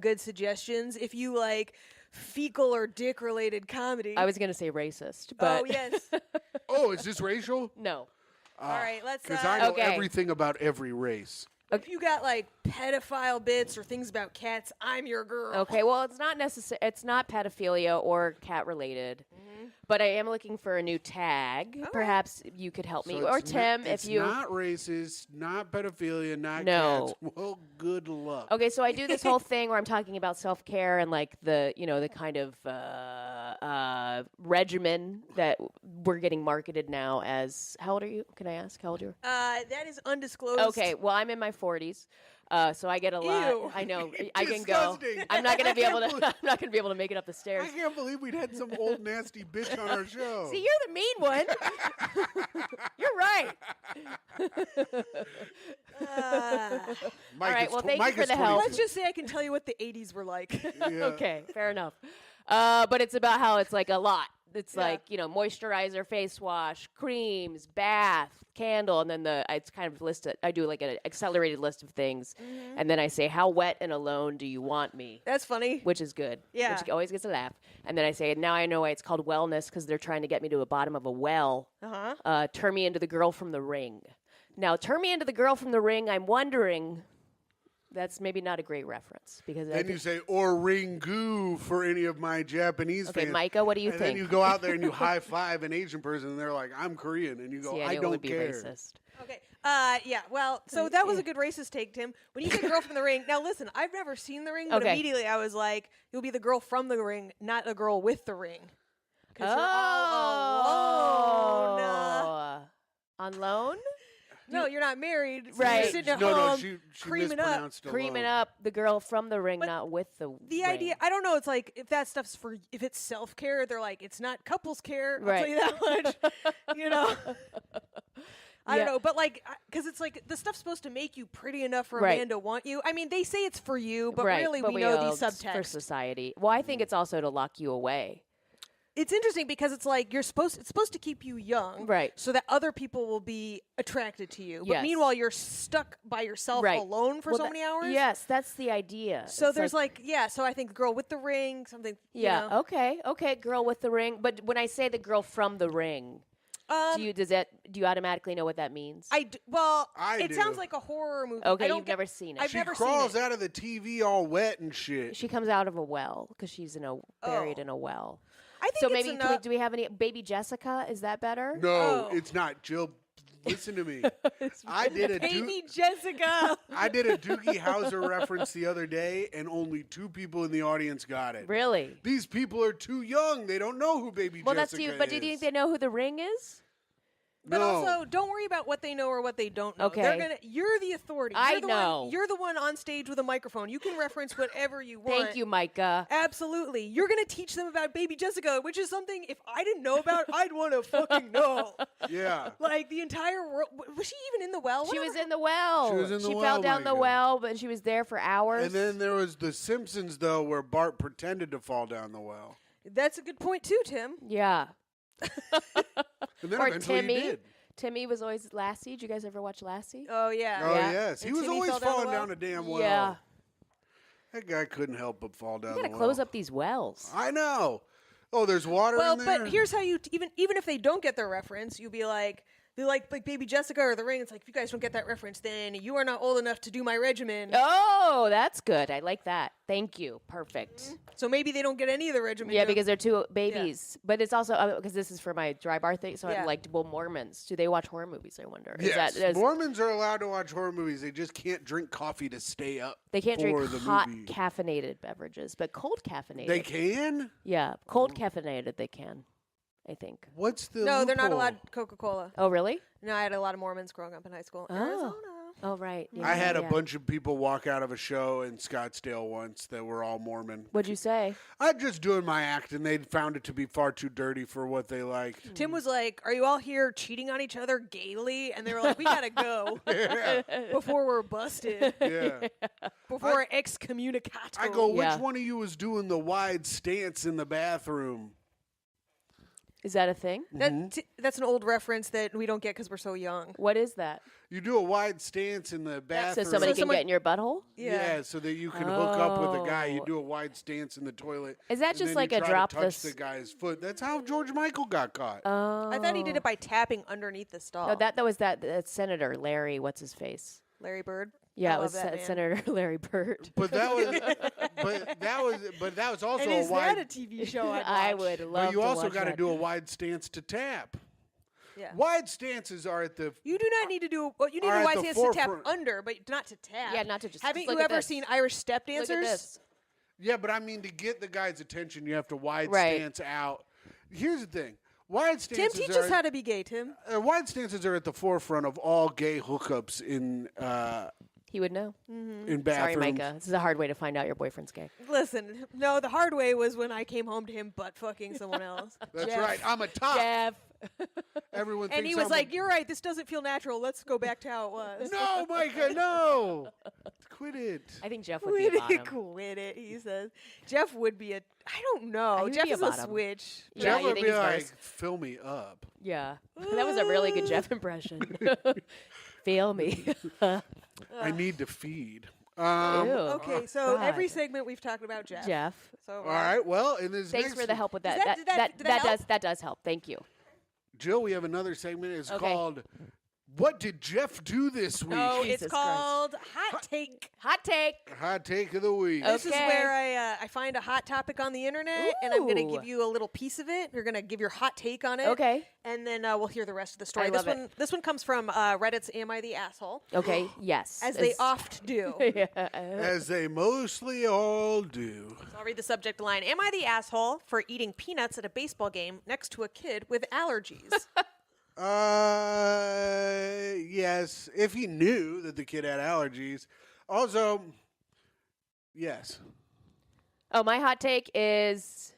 [SPEAKER 2] good suggestions if you like fecal or dick related comedy.
[SPEAKER 4] I was going to say racist, but
[SPEAKER 2] Oh, yes.
[SPEAKER 1] Oh, is this racial?
[SPEAKER 4] no.
[SPEAKER 2] All right, let's.
[SPEAKER 1] Because I know
[SPEAKER 4] Okay.
[SPEAKER 1] everything about every race.
[SPEAKER 2] If you got like pedophile bits or things about cats, I'm your girl.
[SPEAKER 4] Okay, well, it's not necessary. It's not pedophilia or cat related, but I am looking for a new tag. Perhaps you could help me,
[SPEAKER 1] So
[SPEAKER 4] or
[SPEAKER 1] it's
[SPEAKER 4] Tim,
[SPEAKER 1] not,
[SPEAKER 4] if
[SPEAKER 1] it's
[SPEAKER 4] you.
[SPEAKER 1] not racist, not pedophilia, not
[SPEAKER 4] No.
[SPEAKER 1] cats. Well, good luck.
[SPEAKER 4] Okay, so I do this whole thing where I'm talking about self care and like the kind of regimen that we're getting marketed now as. How old are you? Can I ask how old you are?
[SPEAKER 2] That is undisclosed.
[SPEAKER 4] Okay, well, I'm in my 40s, so I get a lot.
[SPEAKER 2] Ew.
[SPEAKER 4] I know I can go.
[SPEAKER 1] Disgusting.
[SPEAKER 4] I'm not gonna be able to. I'm not gonna be able to make it up the
[SPEAKER 1] I
[SPEAKER 4] stairs.
[SPEAKER 1] can't believe we'd had some old nasty bitch on our show.
[SPEAKER 4] See, you're the mean one. You're right.
[SPEAKER 1] Mike,
[SPEAKER 4] all right,
[SPEAKER 1] it's
[SPEAKER 4] well,
[SPEAKER 1] tw-
[SPEAKER 4] thank you
[SPEAKER 1] Mike
[SPEAKER 4] for
[SPEAKER 1] is
[SPEAKER 4] the help.
[SPEAKER 1] 22.
[SPEAKER 2] Let's just say I can tell you what the 80s were like.
[SPEAKER 1] Yeah.
[SPEAKER 4] Okay, fair enough. But it's about how it's like a lot. It's
[SPEAKER 2] Yeah.
[SPEAKER 4] like, moisturizer, face wash, creams, bath, candle, and then it's kind of listed. I do like an accelerated list of things, and then I say, how wet and alone do you want me?
[SPEAKER 2] That's funny.
[SPEAKER 4] Which is good.
[SPEAKER 2] Yeah.
[SPEAKER 4] Which always gets a laugh. And then I say, now I know why it's called wellness, because they're trying to get me to the bottom of a well.
[SPEAKER 2] Uh-huh.
[SPEAKER 4] Turn me into the girl from the ring. Now, turn me into the girl from the ring, I'm wondering, that's maybe not a great reference. Because I
[SPEAKER 1] Then
[SPEAKER 4] think-
[SPEAKER 1] you say, or Ringu for any of my Japanese
[SPEAKER 4] Okay,
[SPEAKER 1] fans.
[SPEAKER 4] Myka, what do you
[SPEAKER 1] and
[SPEAKER 4] think?
[SPEAKER 1] then you go out there and you high five an Asian person and they're like, I'm Korean. And you go,
[SPEAKER 4] See,
[SPEAKER 1] I
[SPEAKER 4] knew it
[SPEAKER 1] don't
[SPEAKER 4] would be
[SPEAKER 1] care.
[SPEAKER 4] racist.
[SPEAKER 2] Okay. Yeah. Well, so that was a good racist take, Tim. When you said girl from the ring, now listen, I've never seen the ring, but
[SPEAKER 4] Okay.
[SPEAKER 2] immediately I was like, you'll be the girl from the ring, not the girl with the ring. 'Cause you're all alone.
[SPEAKER 4] On loan?
[SPEAKER 2] No, you're not married. So
[SPEAKER 4] Right.
[SPEAKER 2] You're sitting at
[SPEAKER 1] No,
[SPEAKER 2] home
[SPEAKER 1] she
[SPEAKER 2] creaming up.
[SPEAKER 1] mispronounced
[SPEAKER 4] Creaming
[SPEAKER 1] alone.
[SPEAKER 4] up the girl from the ring,
[SPEAKER 2] But
[SPEAKER 4] not with the
[SPEAKER 2] The
[SPEAKER 4] ring.
[SPEAKER 2] idea, I don't know. It's like if that stuff's if it's self care, they're like it's not couples care. I'll tell
[SPEAKER 4] Right.
[SPEAKER 2] you that much. I
[SPEAKER 4] Yeah.
[SPEAKER 2] don't know, but like, because it's like the stuff's supposed to make you pretty enough for a
[SPEAKER 4] Right.
[SPEAKER 2] man to want you. I mean, they say it's for you, but
[SPEAKER 4] right.
[SPEAKER 2] really
[SPEAKER 4] but
[SPEAKER 2] we know
[SPEAKER 4] know
[SPEAKER 2] these
[SPEAKER 4] it's for
[SPEAKER 2] subtext.
[SPEAKER 4] society. Well, I think it's also to lock you away.
[SPEAKER 2] It's interesting because it's like it's supposed to keep you young,
[SPEAKER 4] Right.
[SPEAKER 2] So that other people will be attracted to you. But
[SPEAKER 4] Yes.
[SPEAKER 2] meanwhile, you're stuck by yourself
[SPEAKER 4] Right.
[SPEAKER 2] alone for
[SPEAKER 4] Well,
[SPEAKER 2] so many hours.
[SPEAKER 4] Yes, that's the idea.
[SPEAKER 2] So
[SPEAKER 4] It's
[SPEAKER 2] there's like, so I think the girl with the ring, something.
[SPEAKER 4] yeah,
[SPEAKER 2] You know.
[SPEAKER 4] okay, girl with the ring. But when I say the girl from the ring, do you automatically know what that means?
[SPEAKER 2] Well,
[SPEAKER 1] I
[SPEAKER 2] it
[SPEAKER 1] do.
[SPEAKER 2] sounds like a horror movie.
[SPEAKER 4] Okay,
[SPEAKER 2] I don't
[SPEAKER 4] you've never seen it.
[SPEAKER 2] I've
[SPEAKER 1] She
[SPEAKER 2] never
[SPEAKER 1] crawls
[SPEAKER 2] seen it.
[SPEAKER 1] out of the TV all wet and shit.
[SPEAKER 4] She comes out of a well because she's buried in a well.
[SPEAKER 2] I think
[SPEAKER 4] So
[SPEAKER 2] it's
[SPEAKER 4] maybe
[SPEAKER 2] enough.
[SPEAKER 4] do we have any Baby Jessica? Is that better?
[SPEAKER 1] No,
[SPEAKER 2] Oh.
[SPEAKER 1] it's not. Jill, listen to me. I did a
[SPEAKER 2] Baby Jessica.
[SPEAKER 1] I did a Doogie Howser reference the other day, and only 2 people in the audience got it.
[SPEAKER 4] Really?
[SPEAKER 1] These people are too young. They don't know who Baby
[SPEAKER 4] Well,
[SPEAKER 1] Jessica
[SPEAKER 4] that's you. But do you think they know who the ring is?
[SPEAKER 2] But
[SPEAKER 1] No.
[SPEAKER 2] also, don't worry about what they know or what they don't know.
[SPEAKER 4] Okay.
[SPEAKER 2] You're the authority.
[SPEAKER 4] I
[SPEAKER 2] You're the
[SPEAKER 4] know.
[SPEAKER 2] One, you're the one on stage with a microphone. You can reference whatever you want.
[SPEAKER 4] Thank you, Myka.
[SPEAKER 2] Absolutely. You're going to teach them about Baby Jessica, which is something if I didn't know about, I'd want to fucking know.
[SPEAKER 1] Yeah.
[SPEAKER 2] Like the entire world. Was she even in the well?
[SPEAKER 4] She was
[SPEAKER 2] Whatever-
[SPEAKER 4] in the well.
[SPEAKER 1] She was in the
[SPEAKER 4] fell
[SPEAKER 1] well,
[SPEAKER 4] down the
[SPEAKER 1] Myka.
[SPEAKER 4] well, but she was there for hours.
[SPEAKER 1] And then there was The Simpsons, though, where Bart pretended to fall down the well.
[SPEAKER 2] That's a good point, too, Tim.
[SPEAKER 4] yeah.
[SPEAKER 1] And then
[SPEAKER 4] Or
[SPEAKER 1] eventually
[SPEAKER 4] Timmy.
[SPEAKER 1] he did.
[SPEAKER 4] Timmy was always Lassie. Did you guys ever watch Lassie?
[SPEAKER 2] Oh, yeah.
[SPEAKER 1] Oh,
[SPEAKER 4] Yeah.
[SPEAKER 1] yes. He
[SPEAKER 2] And
[SPEAKER 1] was
[SPEAKER 2] Timmy
[SPEAKER 1] always
[SPEAKER 2] fell down the
[SPEAKER 1] falling
[SPEAKER 2] well?
[SPEAKER 1] down a damn well.
[SPEAKER 4] Yeah.
[SPEAKER 1] That guy couldn't help but fall down
[SPEAKER 4] You gotta
[SPEAKER 1] the
[SPEAKER 4] close
[SPEAKER 1] well.
[SPEAKER 4] up these wells.
[SPEAKER 1] I know. Oh, there's water
[SPEAKER 2] Well,
[SPEAKER 1] in there?
[SPEAKER 2] but here's how you even if they don't get their reference, you'll be like they like Baby Jessica or The Ring. It's like if you guys don't get that reference, then you are not old enough to do my regimen.
[SPEAKER 4] Oh, that's good. I like that. Thank you. Perfect.
[SPEAKER 2] So maybe they don't get any of the regimen.
[SPEAKER 4] Yeah,
[SPEAKER 2] jokes.
[SPEAKER 4] because they're 2 babies. But it's also because this is for my dry bar thing. So
[SPEAKER 2] Yeah.
[SPEAKER 4] I'm like, well, Mormons, do they watch horror movies? I wonder.
[SPEAKER 1] Yes.
[SPEAKER 4] Is
[SPEAKER 1] Mormons are allowed to watch horror movies. They just can't drink coffee to stay up.
[SPEAKER 4] they can't
[SPEAKER 1] for
[SPEAKER 4] drink
[SPEAKER 1] the
[SPEAKER 4] hot
[SPEAKER 1] movie.
[SPEAKER 4] caffeinated beverages, but cold caffeinated.
[SPEAKER 1] They can?
[SPEAKER 4] Yeah, cold caffeinated they can. I think.
[SPEAKER 1] What's the
[SPEAKER 2] No, they're not
[SPEAKER 1] loophole?
[SPEAKER 2] allowed Coca-Cola.
[SPEAKER 4] Oh, really?
[SPEAKER 2] No, I had a lot of Mormons growing up in high school.
[SPEAKER 4] Oh.
[SPEAKER 2] Arizona.
[SPEAKER 4] Oh, right. Yeah,
[SPEAKER 1] I had a
[SPEAKER 4] yeah.
[SPEAKER 1] bunch of people walk out of a show in Scottsdale once that were all Mormon.
[SPEAKER 4] What'd you say?
[SPEAKER 1] I'm just doing my act, and they found it to be far too dirty for what they liked.
[SPEAKER 2] Tim was like, "Are you all here cheating on each other gaily?" And they were like, "We gotta go
[SPEAKER 1] Yeah,
[SPEAKER 2] before we're busted,
[SPEAKER 1] yeah.
[SPEAKER 2] before we're excommunicated."
[SPEAKER 1] I go, which
[SPEAKER 4] Yeah.
[SPEAKER 1] one of you was doing the wide stance in the bathroom?
[SPEAKER 4] Is that a thing?
[SPEAKER 2] That's an old reference that we don't get because we're so young.
[SPEAKER 4] What is that?
[SPEAKER 1] You do a wide stance in the
[SPEAKER 4] So
[SPEAKER 1] bathroom.
[SPEAKER 4] somebody can
[SPEAKER 2] someone-
[SPEAKER 4] get in your butthole?
[SPEAKER 1] Yeah, so that you can hook up with a guy. You
[SPEAKER 4] Oh.
[SPEAKER 1] do a wide stance in the toilet.
[SPEAKER 4] Is that
[SPEAKER 1] and
[SPEAKER 4] just
[SPEAKER 1] then
[SPEAKER 4] like
[SPEAKER 1] you
[SPEAKER 4] a
[SPEAKER 1] try
[SPEAKER 4] drop
[SPEAKER 1] to touch
[SPEAKER 4] this-
[SPEAKER 1] the guy's foot. That's how George Michael got caught.
[SPEAKER 4] Oh.
[SPEAKER 2] I thought he did it by tapping underneath the stall.
[SPEAKER 4] No, that was that Senator Larry, what's his face?
[SPEAKER 2] Larry Bird.
[SPEAKER 4] Yeah,
[SPEAKER 2] I
[SPEAKER 4] it
[SPEAKER 2] love
[SPEAKER 4] was
[SPEAKER 2] that man.
[SPEAKER 4] Senator Larry Bird.
[SPEAKER 1] but that was also
[SPEAKER 2] And
[SPEAKER 1] a
[SPEAKER 2] is
[SPEAKER 1] wide.
[SPEAKER 2] that a TV show? I'd
[SPEAKER 4] I
[SPEAKER 2] watch?
[SPEAKER 4] would love
[SPEAKER 1] but you
[SPEAKER 4] to
[SPEAKER 1] also
[SPEAKER 4] watch
[SPEAKER 1] got to
[SPEAKER 4] that.
[SPEAKER 1] do a wide stance to tap.
[SPEAKER 2] Yeah.
[SPEAKER 1] Wide stances are at the.
[SPEAKER 2] You do not need to do. Well, you need
[SPEAKER 1] Are
[SPEAKER 2] a
[SPEAKER 1] at
[SPEAKER 2] wide
[SPEAKER 1] the
[SPEAKER 2] stance to tap
[SPEAKER 1] forefront.
[SPEAKER 2] under, but not to tap.
[SPEAKER 4] Yeah, not to just-
[SPEAKER 2] Haven't
[SPEAKER 4] just look
[SPEAKER 2] you
[SPEAKER 4] at
[SPEAKER 2] ever
[SPEAKER 4] this.
[SPEAKER 2] seen Irish step
[SPEAKER 4] Look
[SPEAKER 2] dancers?
[SPEAKER 4] at this.
[SPEAKER 1] Yeah, but I mean to get the guy's attention, you have to wide
[SPEAKER 4] Right.
[SPEAKER 1] stance out. Here's the thing: wide
[SPEAKER 2] Tim,
[SPEAKER 1] stances.
[SPEAKER 2] teach us how to be gay, Tim.
[SPEAKER 1] Wide stances are at the forefront of all gay hookups
[SPEAKER 4] He would know.
[SPEAKER 1] in
[SPEAKER 4] Sorry,
[SPEAKER 1] bathrooms.
[SPEAKER 4] Micah. This is a hard way to find out your boyfriend's gay.
[SPEAKER 2] Listen, no, the hard way was when I came home to him butt fucking someone else.
[SPEAKER 1] That's
[SPEAKER 2] Jeff.
[SPEAKER 1] right. I'm a top.
[SPEAKER 4] Jeff.
[SPEAKER 1] Everyone
[SPEAKER 2] And
[SPEAKER 1] thinks
[SPEAKER 2] he was
[SPEAKER 1] I'm
[SPEAKER 2] like, "You're right. This doesn't feel natural. Let's go back to how it was."
[SPEAKER 1] "No, Micah, no, quit it."
[SPEAKER 4] I think Jeff would be a
[SPEAKER 2] Quit it,
[SPEAKER 4] bottom.
[SPEAKER 2] quit it. He says Jeff would be a. I don't know.
[SPEAKER 4] would
[SPEAKER 2] Jeff
[SPEAKER 4] be a
[SPEAKER 2] is a
[SPEAKER 4] bottom.
[SPEAKER 2] switch.
[SPEAKER 4] Yeah,
[SPEAKER 1] Jeff
[SPEAKER 4] you
[SPEAKER 1] would
[SPEAKER 4] think
[SPEAKER 1] be
[SPEAKER 4] he's
[SPEAKER 1] like,
[SPEAKER 4] worse?
[SPEAKER 1] "Fill me up."
[SPEAKER 4] Yeah. That was a really good Jeff impression. Feel me.
[SPEAKER 1] I need to feed.
[SPEAKER 4] Ew.
[SPEAKER 2] Okay, so
[SPEAKER 4] God.
[SPEAKER 2] every segment we've talked about Jeff.
[SPEAKER 4] Jeff.
[SPEAKER 2] So
[SPEAKER 1] All right. Well, in this
[SPEAKER 4] Thanks
[SPEAKER 1] next
[SPEAKER 4] for the help with that.
[SPEAKER 2] that- did that help?
[SPEAKER 4] That does help. Thank you.
[SPEAKER 1] Jill, we have another segment. It's
[SPEAKER 4] Okay.
[SPEAKER 1] called "What Did Jeff Do This Week?"
[SPEAKER 2] No,
[SPEAKER 4] Jesus
[SPEAKER 2] it's
[SPEAKER 4] Christ.
[SPEAKER 2] called Hot Take.
[SPEAKER 4] Hot take.
[SPEAKER 1] Hot take of the week.
[SPEAKER 2] This is
[SPEAKER 4] Okay.
[SPEAKER 2] where I find a hot topic on the internet, and I'm going to
[SPEAKER 4] Ooh.
[SPEAKER 2] give you a little piece of it. You're going to give your hot take on it.
[SPEAKER 4] Okay.
[SPEAKER 2] And then we'll hear the rest of the story.
[SPEAKER 4] I love it.
[SPEAKER 2] This one comes from Reddit's "Am I the Asshole?"
[SPEAKER 4] Okay. Yes.
[SPEAKER 2] As they
[SPEAKER 4] It's-
[SPEAKER 2] oft do.
[SPEAKER 1] As they mostly all do.
[SPEAKER 2] I'll read the subject line. Am I the asshole for eating peanuts at a baseball game next to a kid with allergies?
[SPEAKER 1] Yes. If he knew that the kid had allergies. Also, yes.
[SPEAKER 4] Oh, my hot take is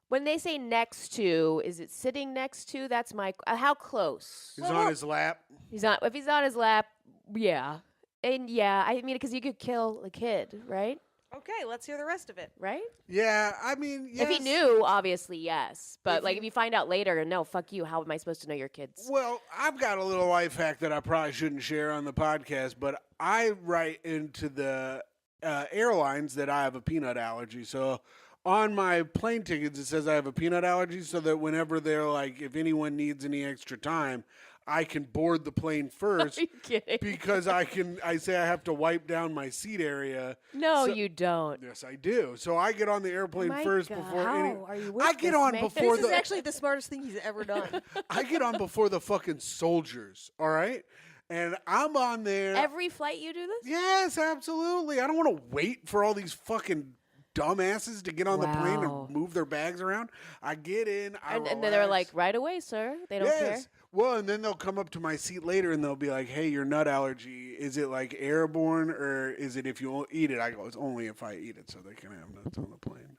[SPEAKER 4] when they say next to, is it sitting next to? That's my. How close?
[SPEAKER 1] He's on his lap.
[SPEAKER 4] He's not. If he's on his lap, yeah, and yeah. I mean, because you could kill a kid, right?
[SPEAKER 2] Okay, let's hear the rest of it.
[SPEAKER 4] Right?
[SPEAKER 1] Yeah, I mean, yes.
[SPEAKER 4] If he knew, obviously, yes. But like, if you find out later, no, fuck you. How am I supposed to know your kids?
[SPEAKER 1] Well, I've got a little life hack that I probably shouldn't share on the podcast, but I write into the airlines that I have a peanut allergy. So on my plane tickets, it says I have a peanut allergy so that whenever they're like, if anyone needs any extra time, I can board the plane first.
[SPEAKER 4] Are you kidding?
[SPEAKER 1] Because I say I have to wipe down my seat area.
[SPEAKER 4] No,
[SPEAKER 1] So-
[SPEAKER 4] you don't.
[SPEAKER 1] Yes, I do. So I get on the airplane first
[SPEAKER 4] Micah,
[SPEAKER 1] before
[SPEAKER 4] how
[SPEAKER 1] any.
[SPEAKER 4] are you with
[SPEAKER 1] I get
[SPEAKER 4] this
[SPEAKER 1] on
[SPEAKER 4] man?
[SPEAKER 1] before
[SPEAKER 2] This
[SPEAKER 1] the.
[SPEAKER 2] is actually the smartest thing he's ever done.
[SPEAKER 1] I get on before the fucking soldiers. All right, and I'm on there.
[SPEAKER 4] Every flight you do this?
[SPEAKER 1] Yes, absolutely. I don't want to wait for all these fucking dumbasses to get on the plane
[SPEAKER 4] Wow.
[SPEAKER 1] and move their bags around. I get in,
[SPEAKER 4] And then they're like, right away, sir. They don't care.
[SPEAKER 1] yes. Well, and then they'll come up to my seat later and they'll be like, "Hey, your nut allergy, is it like airborne or is it if you eat it?" I go, "It's only if I eat it, so they can have nuts on the plane."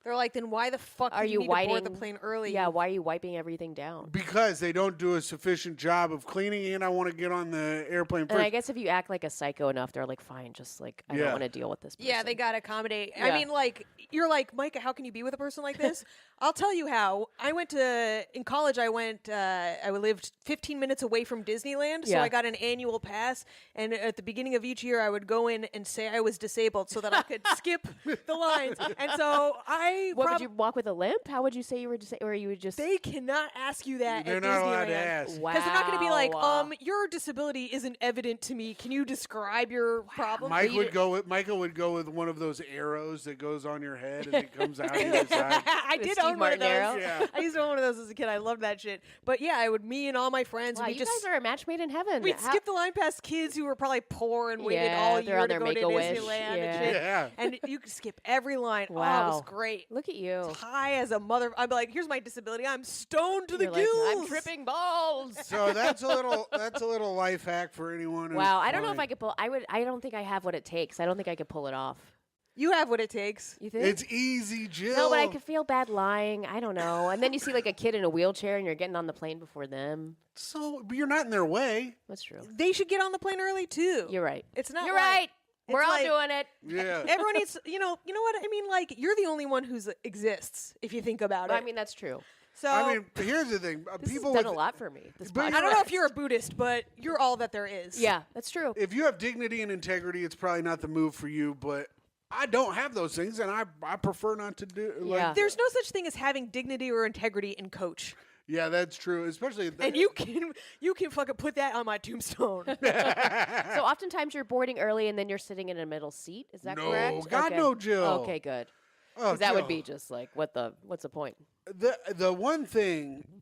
[SPEAKER 2] They're like, then why the fuck
[SPEAKER 4] Are
[SPEAKER 2] do
[SPEAKER 4] you
[SPEAKER 2] need to board
[SPEAKER 4] wiping
[SPEAKER 2] the plane early?
[SPEAKER 4] Yeah, why are you wiping everything down?
[SPEAKER 1] Because they don't do a sufficient job of cleaning, and I want to get on the airplane
[SPEAKER 4] And
[SPEAKER 1] first.
[SPEAKER 4] I guess if you act like a psycho enough, they're like, fine, just like, I
[SPEAKER 1] Yeah.
[SPEAKER 4] don't want to deal with this person.
[SPEAKER 2] Yeah, they got to accommodate. I
[SPEAKER 4] Yeah.
[SPEAKER 2] mean, like, you're like, Myka, how can you be with a person like this? I'll tell you how. In college, I lived 15 minutes away from Disneyland, so
[SPEAKER 4] Yeah.
[SPEAKER 2] I got an annual pass. And at the beginning of each year, I would go in and say I was disabled so that I could skip the lines. And so
[SPEAKER 4] What would you walk with a limp? How would you say you were disabled? Or you would just.
[SPEAKER 2] They cannot ask you that
[SPEAKER 1] They're
[SPEAKER 2] at
[SPEAKER 1] not
[SPEAKER 2] Disneyland.
[SPEAKER 1] allowed to ask.
[SPEAKER 4] Wow.
[SPEAKER 2] Because they're not going to be like, your disability isn't evident to me. Can you describe your problem?
[SPEAKER 1] Michael would go with one of those arrows that goes on your head and it comes out either side.
[SPEAKER 2] I
[SPEAKER 4] The
[SPEAKER 2] did
[SPEAKER 4] Steve
[SPEAKER 2] own one of
[SPEAKER 4] Martin
[SPEAKER 2] those.
[SPEAKER 4] arrow?
[SPEAKER 1] Yeah.
[SPEAKER 2] I used to own one of those as a kid. I loved that shit. But yeah, me and all my friends,
[SPEAKER 4] Wow,
[SPEAKER 2] we
[SPEAKER 4] you
[SPEAKER 2] just
[SPEAKER 4] guys are a match made in heaven.
[SPEAKER 2] we'd
[SPEAKER 4] How-
[SPEAKER 2] skip the line past kids who were probably poor and waited
[SPEAKER 4] Yeah,
[SPEAKER 2] all
[SPEAKER 4] they're
[SPEAKER 2] year
[SPEAKER 4] on
[SPEAKER 2] to
[SPEAKER 4] their
[SPEAKER 2] go to
[SPEAKER 4] Make-A-Wish.
[SPEAKER 2] Disneyland
[SPEAKER 4] Yeah.
[SPEAKER 2] and shit.
[SPEAKER 1] Yeah.
[SPEAKER 2] And you could skip every line. Oh, it
[SPEAKER 4] Wow.
[SPEAKER 2] was great.
[SPEAKER 4] Look at you.
[SPEAKER 2] high as a mother. I'm like, here's my disability. I'm stoned to the
[SPEAKER 4] You're like,
[SPEAKER 2] gills.
[SPEAKER 4] I'm tripping balls.
[SPEAKER 1] So that's a little life hack for anyone. Who's
[SPEAKER 4] Wow, I don't know if
[SPEAKER 1] flying.
[SPEAKER 4] I could pull. I don't think I have what it takes. I don't think I could pull it off.
[SPEAKER 2] You have what it takes.
[SPEAKER 4] You think?
[SPEAKER 1] It's easy, Jill.
[SPEAKER 4] No, but I could feel bad lying. I don't know. And then you see like a kid in a wheelchair, and you're getting on the plane before them.
[SPEAKER 1] So, but you're not in their way.
[SPEAKER 4] That's true.
[SPEAKER 2] They should get on the plane early too.
[SPEAKER 4] You're right.
[SPEAKER 2] It's not.
[SPEAKER 4] You're
[SPEAKER 2] like-
[SPEAKER 4] right. We're
[SPEAKER 2] it's
[SPEAKER 4] all
[SPEAKER 2] like-
[SPEAKER 4] doing it.
[SPEAKER 1] Yeah.
[SPEAKER 2] Everyone needs, you know what I mean? Like, you're the only one who exists if you think about
[SPEAKER 4] Well,
[SPEAKER 2] it.
[SPEAKER 4] I mean, that's true.
[SPEAKER 2] so
[SPEAKER 1] I mean, here's the thing.
[SPEAKER 4] This
[SPEAKER 1] People
[SPEAKER 4] has done
[SPEAKER 1] with
[SPEAKER 4] a lot for me. This
[SPEAKER 1] But
[SPEAKER 2] I don't know if
[SPEAKER 4] podcast.
[SPEAKER 2] you're a Buddhist, but you're all that there is.
[SPEAKER 4] Yeah, that's true.
[SPEAKER 1] if you have dignity and integrity, it's probably not the move for you. But I don't have those things, and I prefer not to do. Like,
[SPEAKER 4] Yeah.
[SPEAKER 2] There's no such thing as having dignity or integrity in coach.
[SPEAKER 1] yeah, that's true. Especially
[SPEAKER 2] And you can fucking put that on my tombstone.
[SPEAKER 4] So oftentimes you're boarding early, and then you're sitting in a middle seat. Is that
[SPEAKER 1] No,
[SPEAKER 4] correct?
[SPEAKER 1] God,
[SPEAKER 4] Okay.
[SPEAKER 1] no, Jill.
[SPEAKER 4] Okay, good.
[SPEAKER 1] Oh,
[SPEAKER 4] Because that would
[SPEAKER 1] Jill.
[SPEAKER 4] be just like, what's the point?
[SPEAKER 1] The one thing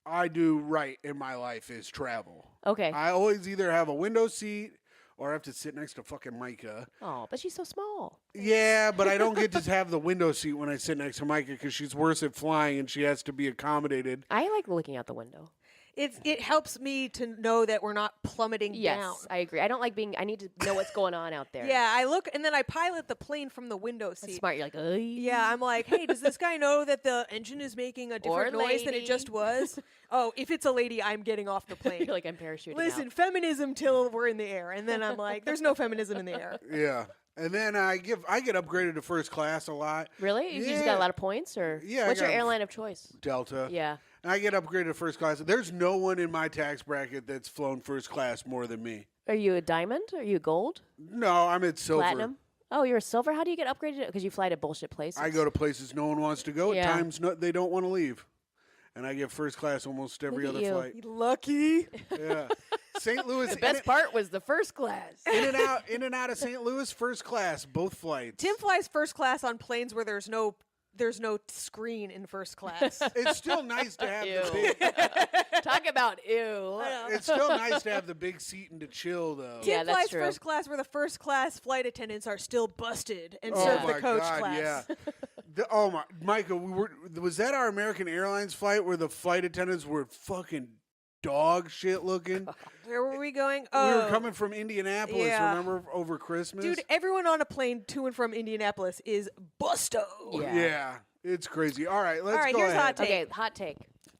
[SPEAKER 1] I do right in my life is travel.
[SPEAKER 4] Okay.
[SPEAKER 1] I always either have a window seat or I have to sit next to fucking Myka.
[SPEAKER 4] Oh, but she's so small.
[SPEAKER 1] Yeah, but I don't get to have the window seat when I sit next to Myka because she's worse at flying and she has to be accommodated.
[SPEAKER 4] I like looking out the window.
[SPEAKER 2] It helps me to know that we're not plummeting
[SPEAKER 4] Yes,
[SPEAKER 2] down.
[SPEAKER 4] I agree. I don't like being. I need to know what's going on out there.
[SPEAKER 2] Yeah, I look and then I pilot the plane from the window
[SPEAKER 4] That's
[SPEAKER 2] seat.
[SPEAKER 4] smart. You're like, "Ay."
[SPEAKER 2] Yeah, I'm like, hey, does this guy know that the engine is making a different noise than it
[SPEAKER 4] lady.
[SPEAKER 2] just was? Oh, if it's a lady, I'm getting off the plane.
[SPEAKER 4] You're like, I'm parachuting.
[SPEAKER 2] Listen,
[SPEAKER 4] out.
[SPEAKER 2] feminism till we're in the air, and then I'm like, there's no feminism in the air.
[SPEAKER 1] Yeah. And then I get upgraded to first class a lot.
[SPEAKER 4] Really? You just
[SPEAKER 1] Yeah.
[SPEAKER 4] got a lot of points, or
[SPEAKER 1] Yeah, I
[SPEAKER 4] What's your
[SPEAKER 1] got-
[SPEAKER 4] airline of choice?
[SPEAKER 1] Delta.
[SPEAKER 4] Yeah.
[SPEAKER 1] And I get upgraded to first class. There's no one in my tax bracket that's flown first class more than me.
[SPEAKER 4] Are you a diamond? Are you a gold?
[SPEAKER 1] No, I'm at silver.
[SPEAKER 4] Platinum? Oh, you're a silver. How do you get upgraded? Because you fly to bullshit places.
[SPEAKER 1] I go to places no one wants to go.
[SPEAKER 4] Yeah.
[SPEAKER 1] At times they don't want to leave. And I get first class almost every
[SPEAKER 4] Look at
[SPEAKER 1] other
[SPEAKER 4] you.
[SPEAKER 1] flight.
[SPEAKER 2] Lucky.
[SPEAKER 1] Yeah. St. Louis,
[SPEAKER 4] The best part was the first class.
[SPEAKER 1] in and out of St. Louis, first class, both flights.
[SPEAKER 2] Tim flies first class on planes where there's no screen in first class.
[SPEAKER 1] It's still nice to have the
[SPEAKER 4] Ew.
[SPEAKER 1] big.
[SPEAKER 4] Talk about ew.
[SPEAKER 1] It's still nice to have the big seat and to chill though.
[SPEAKER 4] Yeah,
[SPEAKER 2] Tim
[SPEAKER 4] that's
[SPEAKER 2] flies
[SPEAKER 4] true.
[SPEAKER 2] first class where the first class flight attendants are still busted and
[SPEAKER 1] Oh
[SPEAKER 2] serve
[SPEAKER 1] my
[SPEAKER 2] the coach
[SPEAKER 1] God,
[SPEAKER 2] class.
[SPEAKER 1] yeah. Oh my, Micah, was that our American Airlines flight where the flight attendants were fucking dog shit looking?
[SPEAKER 2] Where were we going?
[SPEAKER 1] We
[SPEAKER 2] Oh,
[SPEAKER 1] were coming from Indianapolis,
[SPEAKER 2] yeah.
[SPEAKER 1] remember, over Christmas?
[SPEAKER 2] dude, everyone on a plane to and from Indianapolis is busto.
[SPEAKER 4] Yeah.
[SPEAKER 1] it's crazy. All right, let's
[SPEAKER 2] All right,
[SPEAKER 1] go
[SPEAKER 2] here's a
[SPEAKER 1] ahead.
[SPEAKER 2] hot take.
[SPEAKER 4] Okay, hot take.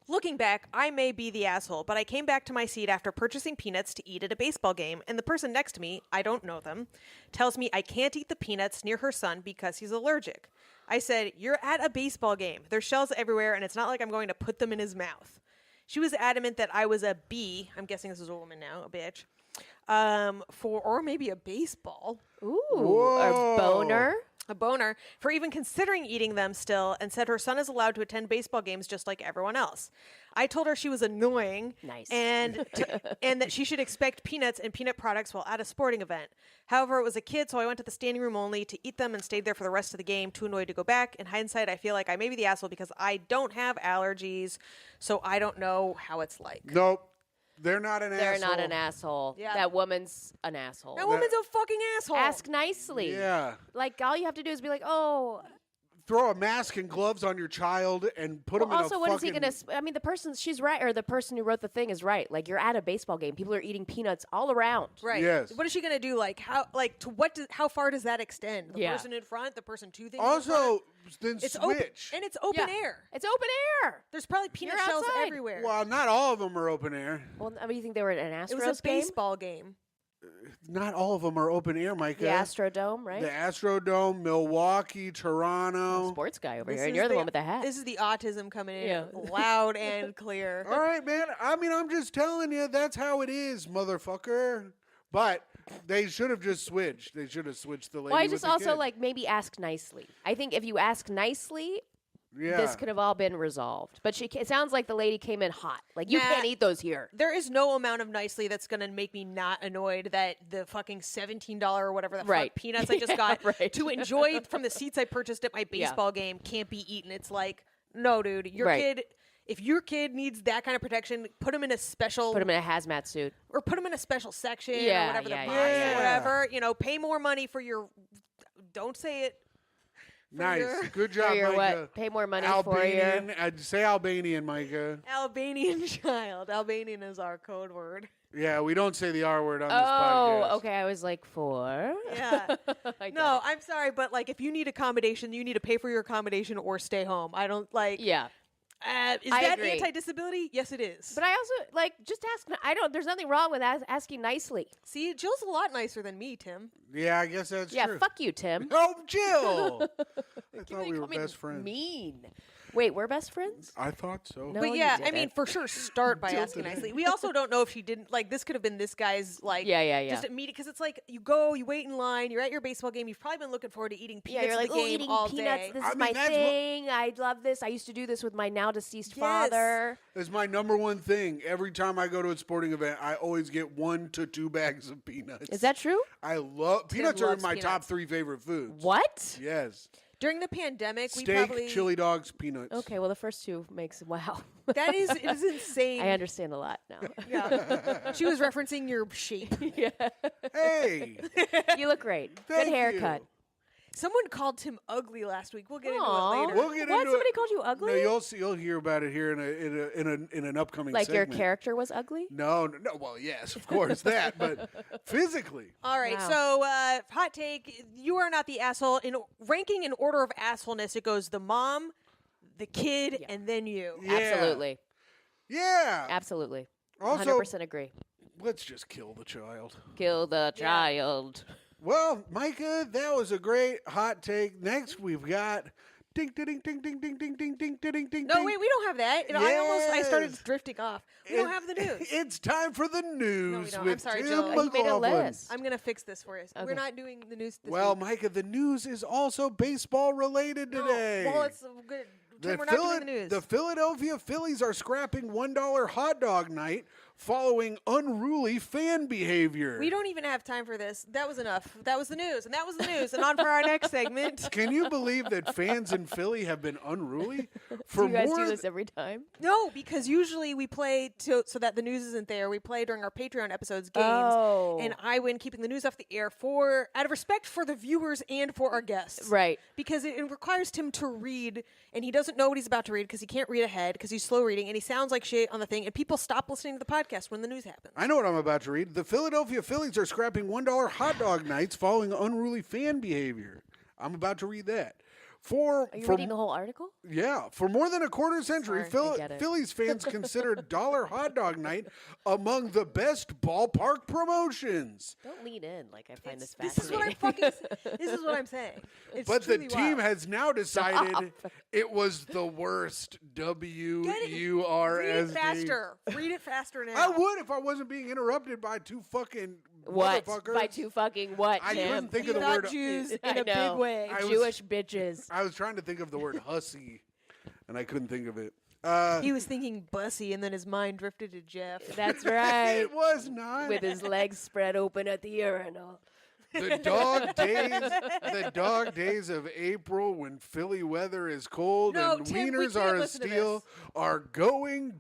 [SPEAKER 2] Looking back, I may be the asshole, but I came back to my seat after purchasing peanuts to eat at a baseball game, and the person next to me, I don't know them, tells me I can't eat the peanuts near her son because he's allergic. I said, "You're at a baseball game. There's shells everywhere, and it's not like I'm going to put them in his mouth." She was adamant that I was a B. I'm guessing this is a woman now, a bitch. Or maybe a baseball.
[SPEAKER 4] Ooh,
[SPEAKER 1] Whoa.
[SPEAKER 4] a boner.
[SPEAKER 2] A boner for even considering eating them still, and said her son is allowed to attend baseball games just like everyone else. I told her she was annoying,
[SPEAKER 4] Nice.
[SPEAKER 2] and and that she should expect peanuts and peanut products while at a sporting event. However, it was a kid, so I went to the standing room only to eat them and stayed there for the rest of the game, too annoyed to go back. In hindsight, I feel like I may be the asshole because I don't have allergies, so I don't know how it's like.
[SPEAKER 1] Nope, they're not an
[SPEAKER 4] They're
[SPEAKER 1] asshole.
[SPEAKER 4] not an asshole.
[SPEAKER 2] Yeah.
[SPEAKER 4] That woman's an asshole.
[SPEAKER 2] That woman's a fucking asshole.
[SPEAKER 4] Ask nicely.
[SPEAKER 1] Yeah.
[SPEAKER 4] Like, all you have to do is be like, oh.
[SPEAKER 1] Throw a mask and gloves on your child and put them
[SPEAKER 4] Well,
[SPEAKER 1] in
[SPEAKER 4] also,
[SPEAKER 1] a
[SPEAKER 4] what is
[SPEAKER 1] fucking...
[SPEAKER 4] he going to... I mean, the person... She's right, or the person who wrote the thing is right. Like, you're at a baseball game. People are eating peanuts all around.
[SPEAKER 2] Right.
[SPEAKER 1] Yes.
[SPEAKER 2] What is she gonna do? Like how? Like to what? How far does that extend? The
[SPEAKER 4] Yeah.
[SPEAKER 2] person in front, the person two things. in front?
[SPEAKER 1] Also, then
[SPEAKER 2] it's
[SPEAKER 1] switch.
[SPEAKER 2] open and it's open
[SPEAKER 4] Yeah.
[SPEAKER 2] air.
[SPEAKER 4] It's open air.
[SPEAKER 2] There's probably peanut
[SPEAKER 4] You're
[SPEAKER 2] shells
[SPEAKER 4] outside.
[SPEAKER 2] everywhere.
[SPEAKER 1] Well, not all of them are open air.
[SPEAKER 4] Well, I mean, you think they were at an Astros
[SPEAKER 2] It was a
[SPEAKER 4] game?
[SPEAKER 2] baseball game.
[SPEAKER 1] Not all of them are open air, Micah.
[SPEAKER 4] The Astrodome, right?
[SPEAKER 1] The Astrodome, Milwaukee, Toronto.
[SPEAKER 4] Sports guy over
[SPEAKER 2] This
[SPEAKER 4] here, and
[SPEAKER 2] is
[SPEAKER 4] you're the one with the hat.
[SPEAKER 2] This is the autism coming in
[SPEAKER 4] Yeah.
[SPEAKER 2] loud and clear.
[SPEAKER 1] All right, man. I mean, I'm just telling you, that's how it is, motherfucker. But they should have just switched. They should have switched the lady.
[SPEAKER 4] Well, I
[SPEAKER 1] with
[SPEAKER 4] just
[SPEAKER 1] the
[SPEAKER 4] also
[SPEAKER 1] kid.
[SPEAKER 4] like maybe ask nicely. I think if you ask nicely,
[SPEAKER 1] yeah.
[SPEAKER 4] this could have all been resolved. But it sounds like the lady came in hot. Like, you
[SPEAKER 2] Nah.
[SPEAKER 4] can't eat those here.
[SPEAKER 2] There is no amount of nicely that's gonna make me not annoyed that the fucking $17 or whatever the
[SPEAKER 4] Right.
[SPEAKER 2] fuck peanuts I just
[SPEAKER 4] Yeah,
[SPEAKER 2] got
[SPEAKER 4] right.
[SPEAKER 2] to enjoy from the seats I purchased at my baseball game can't be eaten. It's like, no, dude, your
[SPEAKER 4] Right.
[SPEAKER 2] kid. If your kid needs that kind of protection, put him in a special
[SPEAKER 4] Put him in a hazmat suit.
[SPEAKER 2] or put him in a special section
[SPEAKER 4] Yeah,
[SPEAKER 2] or whatever
[SPEAKER 4] yeah,
[SPEAKER 2] the
[SPEAKER 4] yeah,
[SPEAKER 2] box
[SPEAKER 1] yeah.
[SPEAKER 2] or whatever. You know, pay more money for your. Don't say it.
[SPEAKER 1] Nice.
[SPEAKER 2] your
[SPEAKER 1] Good
[SPEAKER 4] For
[SPEAKER 1] job,
[SPEAKER 4] your
[SPEAKER 1] Myka.
[SPEAKER 4] what? Pay more money for your.
[SPEAKER 1] Albanian. I'd say Albanian, Myka.
[SPEAKER 2] Albanian child. Albanian is our code word.
[SPEAKER 1] Yeah, we don't say the R word on this
[SPEAKER 4] Oh,
[SPEAKER 1] podcast.
[SPEAKER 4] okay. I was like 4.
[SPEAKER 2] Yeah.
[SPEAKER 4] I get
[SPEAKER 2] No,
[SPEAKER 4] it.
[SPEAKER 2] I'm sorry, but like if you need accommodation, you need to pay for your accommodation or stay home. I don't like.
[SPEAKER 4] Yeah.
[SPEAKER 2] Is
[SPEAKER 4] I
[SPEAKER 2] that
[SPEAKER 4] agree.
[SPEAKER 2] anti-disability? Yes, it is.
[SPEAKER 4] But I also like just ask. I don't. There's nothing wrong with asking nicely.
[SPEAKER 2] See, Jill's a lot nicer than me, Tim.
[SPEAKER 1] Yeah, I guess that's
[SPEAKER 4] Yeah.
[SPEAKER 1] true.
[SPEAKER 4] Fuck you, Tim.
[SPEAKER 1] Oh, Jill! I
[SPEAKER 4] You
[SPEAKER 1] thought we were
[SPEAKER 4] call me
[SPEAKER 1] best friends.
[SPEAKER 4] Mean. Wait, we're best friends?
[SPEAKER 1] I thought so.
[SPEAKER 4] No.
[SPEAKER 2] But
[SPEAKER 4] you
[SPEAKER 2] yeah, I
[SPEAKER 4] didn't.
[SPEAKER 2] mean, for sure, start by asking nicely. We also don't know if she didn't like. This could have been this guy's like.
[SPEAKER 4] Yeah.
[SPEAKER 2] Just immediate because it's like you go, you wait in line, you're at your baseball game. You've probably been looking forward to eating
[SPEAKER 4] Yeah,
[SPEAKER 2] peanuts
[SPEAKER 4] you're
[SPEAKER 2] at
[SPEAKER 4] like,
[SPEAKER 2] the
[SPEAKER 4] oh,
[SPEAKER 2] game
[SPEAKER 4] eating
[SPEAKER 2] all
[SPEAKER 4] peanuts.
[SPEAKER 2] day.
[SPEAKER 4] This
[SPEAKER 1] I
[SPEAKER 4] is
[SPEAKER 1] mean,
[SPEAKER 4] my
[SPEAKER 1] that's what-
[SPEAKER 4] thing. I love this. I used to do this with my now deceased
[SPEAKER 2] Yes.
[SPEAKER 4] father.
[SPEAKER 1] It's my number one thing. Every time I go to a sporting event, I always get 1 to 2 bags of peanuts.
[SPEAKER 4] Is that true?
[SPEAKER 1] I love peanuts. Are in
[SPEAKER 2] loves
[SPEAKER 1] my top
[SPEAKER 2] peanuts.
[SPEAKER 1] 3 favorite foods.
[SPEAKER 4] What?
[SPEAKER 1] Yes.
[SPEAKER 2] During the pandemic, we
[SPEAKER 1] Steak,
[SPEAKER 2] probably
[SPEAKER 1] chili dogs, peanuts.
[SPEAKER 4] Okay, well, the first 2 makes wow.
[SPEAKER 2] that is it is insane.
[SPEAKER 4] I understand a lot now.
[SPEAKER 2] Yeah, she was referencing your shape.
[SPEAKER 1] Hey,
[SPEAKER 4] You look great.
[SPEAKER 1] Thank
[SPEAKER 4] Good haircut.
[SPEAKER 1] you.
[SPEAKER 2] Someone called Tim ugly last week. We'll get into
[SPEAKER 4] Aw.
[SPEAKER 2] it later.
[SPEAKER 1] We'll get
[SPEAKER 4] What?
[SPEAKER 1] into
[SPEAKER 4] Somebody
[SPEAKER 1] it.
[SPEAKER 4] called you
[SPEAKER 1] No,
[SPEAKER 4] ugly?
[SPEAKER 1] you'll hear about it here in an upcoming
[SPEAKER 4] Like your
[SPEAKER 1] segment.
[SPEAKER 4] character was ugly?
[SPEAKER 1] No. Well, yes, of course that, but physically.
[SPEAKER 2] All right,
[SPEAKER 4] Wow.
[SPEAKER 2] so hot take: you are not the asshole. In ranking in order of assholeness, it goes the mom, the kid, and then you.
[SPEAKER 1] Yeah.
[SPEAKER 4] Absolutely.
[SPEAKER 1] Yeah.
[SPEAKER 4] Absolutely.
[SPEAKER 1] Also-
[SPEAKER 4] 100% agree.
[SPEAKER 1] Let's just kill the child.
[SPEAKER 4] Kill the child.
[SPEAKER 1] Well, Myka, that was a great hot take. Next, we've got ding ding ding ding ding ding ding ding ding ding.
[SPEAKER 2] No, wait, we don't have that. I started
[SPEAKER 1] Yes.
[SPEAKER 2] drifting off. We don't have the news.
[SPEAKER 1] It's time for the news
[SPEAKER 2] don't.
[SPEAKER 1] with
[SPEAKER 2] I'm sorry,
[SPEAKER 1] Tim
[SPEAKER 2] Jill.
[SPEAKER 4] You made a
[SPEAKER 1] McLaughlin.
[SPEAKER 4] list.
[SPEAKER 2] I'm gonna fix this for you. We're
[SPEAKER 4] Okay.
[SPEAKER 2] not doing the news this
[SPEAKER 1] Well,
[SPEAKER 2] week.
[SPEAKER 1] Myka, the news is also baseball related
[SPEAKER 2] No.
[SPEAKER 1] today.
[SPEAKER 2] Well, it's good. Tim, we're not doing the news.
[SPEAKER 1] The Philadelphia Phillies are scrapping $1 hot dog night following unruly fan behavior.
[SPEAKER 2] We don't even have time for this. That was enough. That was the news, and that was the news. And on for our next segment.
[SPEAKER 1] Can you believe that fans in Philly have been unruly for
[SPEAKER 4] Do you guys
[SPEAKER 1] more
[SPEAKER 4] do
[SPEAKER 1] th-
[SPEAKER 4] this every time?
[SPEAKER 2] No, because usually we play so that the news isn't there. We play during our Patreon episodes games,
[SPEAKER 4] Oh.
[SPEAKER 2] and I win keeping the news off the air for out of respect for the viewers and for our guests.
[SPEAKER 4] Right.
[SPEAKER 2] Because it requires Tim to read, and he doesn't know what he's about to read because he can't read ahead because he's slow reading, and he sounds like shit on the thing, and people stop listening to the podcast when the news happens.
[SPEAKER 1] I know what I'm about to read. The Philadelphia Phillies are scrapping $1 hot dog nights following unruly fan behavior. I'm about to read that.
[SPEAKER 4] Are you reading the whole article?
[SPEAKER 1] Yeah, for more than a quarter century,
[SPEAKER 4] Sorry, I get it.
[SPEAKER 1] Phillies fans considered Dollar Hot Dog Night among the best ballpark promotions.
[SPEAKER 4] Don't lean in like I find this
[SPEAKER 2] This is what I'm
[SPEAKER 4] fascinating.
[SPEAKER 2] fucking. This is what I'm saying. It's
[SPEAKER 1] But the
[SPEAKER 2] truly
[SPEAKER 1] team
[SPEAKER 2] wild.
[SPEAKER 1] has now decided it was the worst.
[SPEAKER 2] Read it faster. Read it faster now.
[SPEAKER 1] I would if I wasn't being interrupted by 2 fucking
[SPEAKER 4] What?
[SPEAKER 1] motherfuckers.
[SPEAKER 4] By 2 fucking what,
[SPEAKER 1] I
[SPEAKER 4] Tim?
[SPEAKER 1] couldn't think
[SPEAKER 2] You
[SPEAKER 1] of the
[SPEAKER 2] got
[SPEAKER 1] word.
[SPEAKER 2] Jews in
[SPEAKER 4] I
[SPEAKER 2] a
[SPEAKER 4] know.
[SPEAKER 2] big way.
[SPEAKER 1] I was-
[SPEAKER 4] Jewish bitches.
[SPEAKER 1] I was trying to think of the word hussy, and I couldn't think of it.
[SPEAKER 2] He was thinking Bussy, and then his mind drifted to Jeff.
[SPEAKER 4] That's right.
[SPEAKER 1] It was not.
[SPEAKER 4] With his legs spread open at the urinal.
[SPEAKER 1] The dog days of April when Philly weather is cold
[SPEAKER 2] No,
[SPEAKER 1] and
[SPEAKER 2] Tim, we
[SPEAKER 1] wieners
[SPEAKER 2] can't
[SPEAKER 1] are a
[SPEAKER 2] listen to
[SPEAKER 1] steal are going,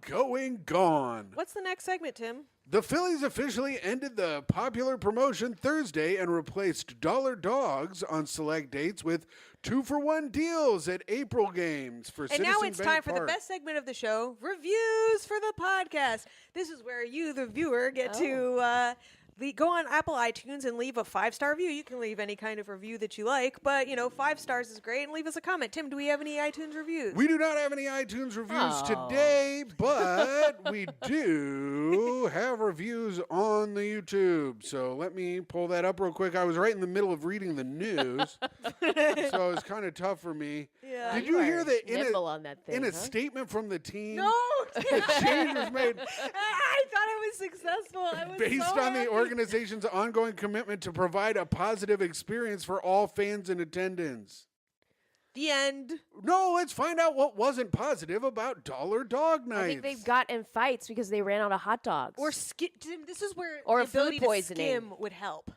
[SPEAKER 1] gone.
[SPEAKER 2] What's the next segment, Tim?
[SPEAKER 1] The Phillies officially ended the popular promotion Thursday and replaced dollar dogs on select dates with 2-for-1 deals at April games for
[SPEAKER 2] And
[SPEAKER 1] Citizen
[SPEAKER 2] now it's
[SPEAKER 1] Bank
[SPEAKER 2] time for the
[SPEAKER 1] Park.
[SPEAKER 2] best segment of the show, reviews for the podcast. This is where you, the viewer, get to go on Apple iTunes and leave a 5-star review. You can leave any kind of review that you like, but 5 stars is great. And leave us a comment. Tim, do we have any iTunes reviews?
[SPEAKER 1] We do not have any iTunes reviews
[SPEAKER 4] Oh.
[SPEAKER 1] today, but we do have reviews on the YouTube. So let me pull that up real quick. I was right in the middle of reading the news, so it's kind of tough for me.
[SPEAKER 2] Yeah.
[SPEAKER 1] Did you hear that
[SPEAKER 4] nimble on that thing,
[SPEAKER 1] in a
[SPEAKER 4] huh?
[SPEAKER 1] statement from the team?
[SPEAKER 2] No!
[SPEAKER 1] The change was made
[SPEAKER 2] I thought I was successful. I was
[SPEAKER 1] based
[SPEAKER 2] so
[SPEAKER 1] on the
[SPEAKER 2] happy.
[SPEAKER 1] organization's ongoing commitment to provide a positive experience for all fans in attendance.
[SPEAKER 2] The end.
[SPEAKER 1] No, let's find out what wasn't positive about Dollar Dog Nights.
[SPEAKER 4] I think they got in fights because they ran out of hot dogs.
[SPEAKER 2] Or Tim, this is where
[SPEAKER 4] Or
[SPEAKER 2] the ability
[SPEAKER 4] food poisoning.
[SPEAKER 2] to skim would help.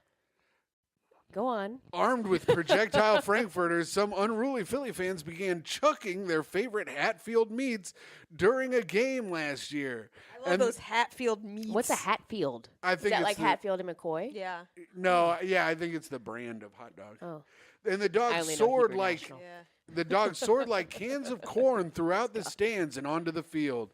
[SPEAKER 4] Go on.
[SPEAKER 1] Armed with projectile frankfurters, some unruly Philly fans began chucking their favorite Hatfield meats during a game last year.
[SPEAKER 2] I love those Hatfield meats.
[SPEAKER 4] What's a Hatfield?
[SPEAKER 1] I think
[SPEAKER 4] Is that
[SPEAKER 1] it's
[SPEAKER 4] like
[SPEAKER 1] the-
[SPEAKER 4] Hatfield and McCoy?
[SPEAKER 2] Yeah.
[SPEAKER 1] No, yeah, I think it's the brand of hot dog.
[SPEAKER 4] Oh.
[SPEAKER 1] And the dog
[SPEAKER 4] I only know
[SPEAKER 1] soared
[SPEAKER 4] Hebrew
[SPEAKER 1] like
[SPEAKER 4] National.
[SPEAKER 2] Yeah.
[SPEAKER 1] the dog soared like cans of corn throughout the stands and onto the field.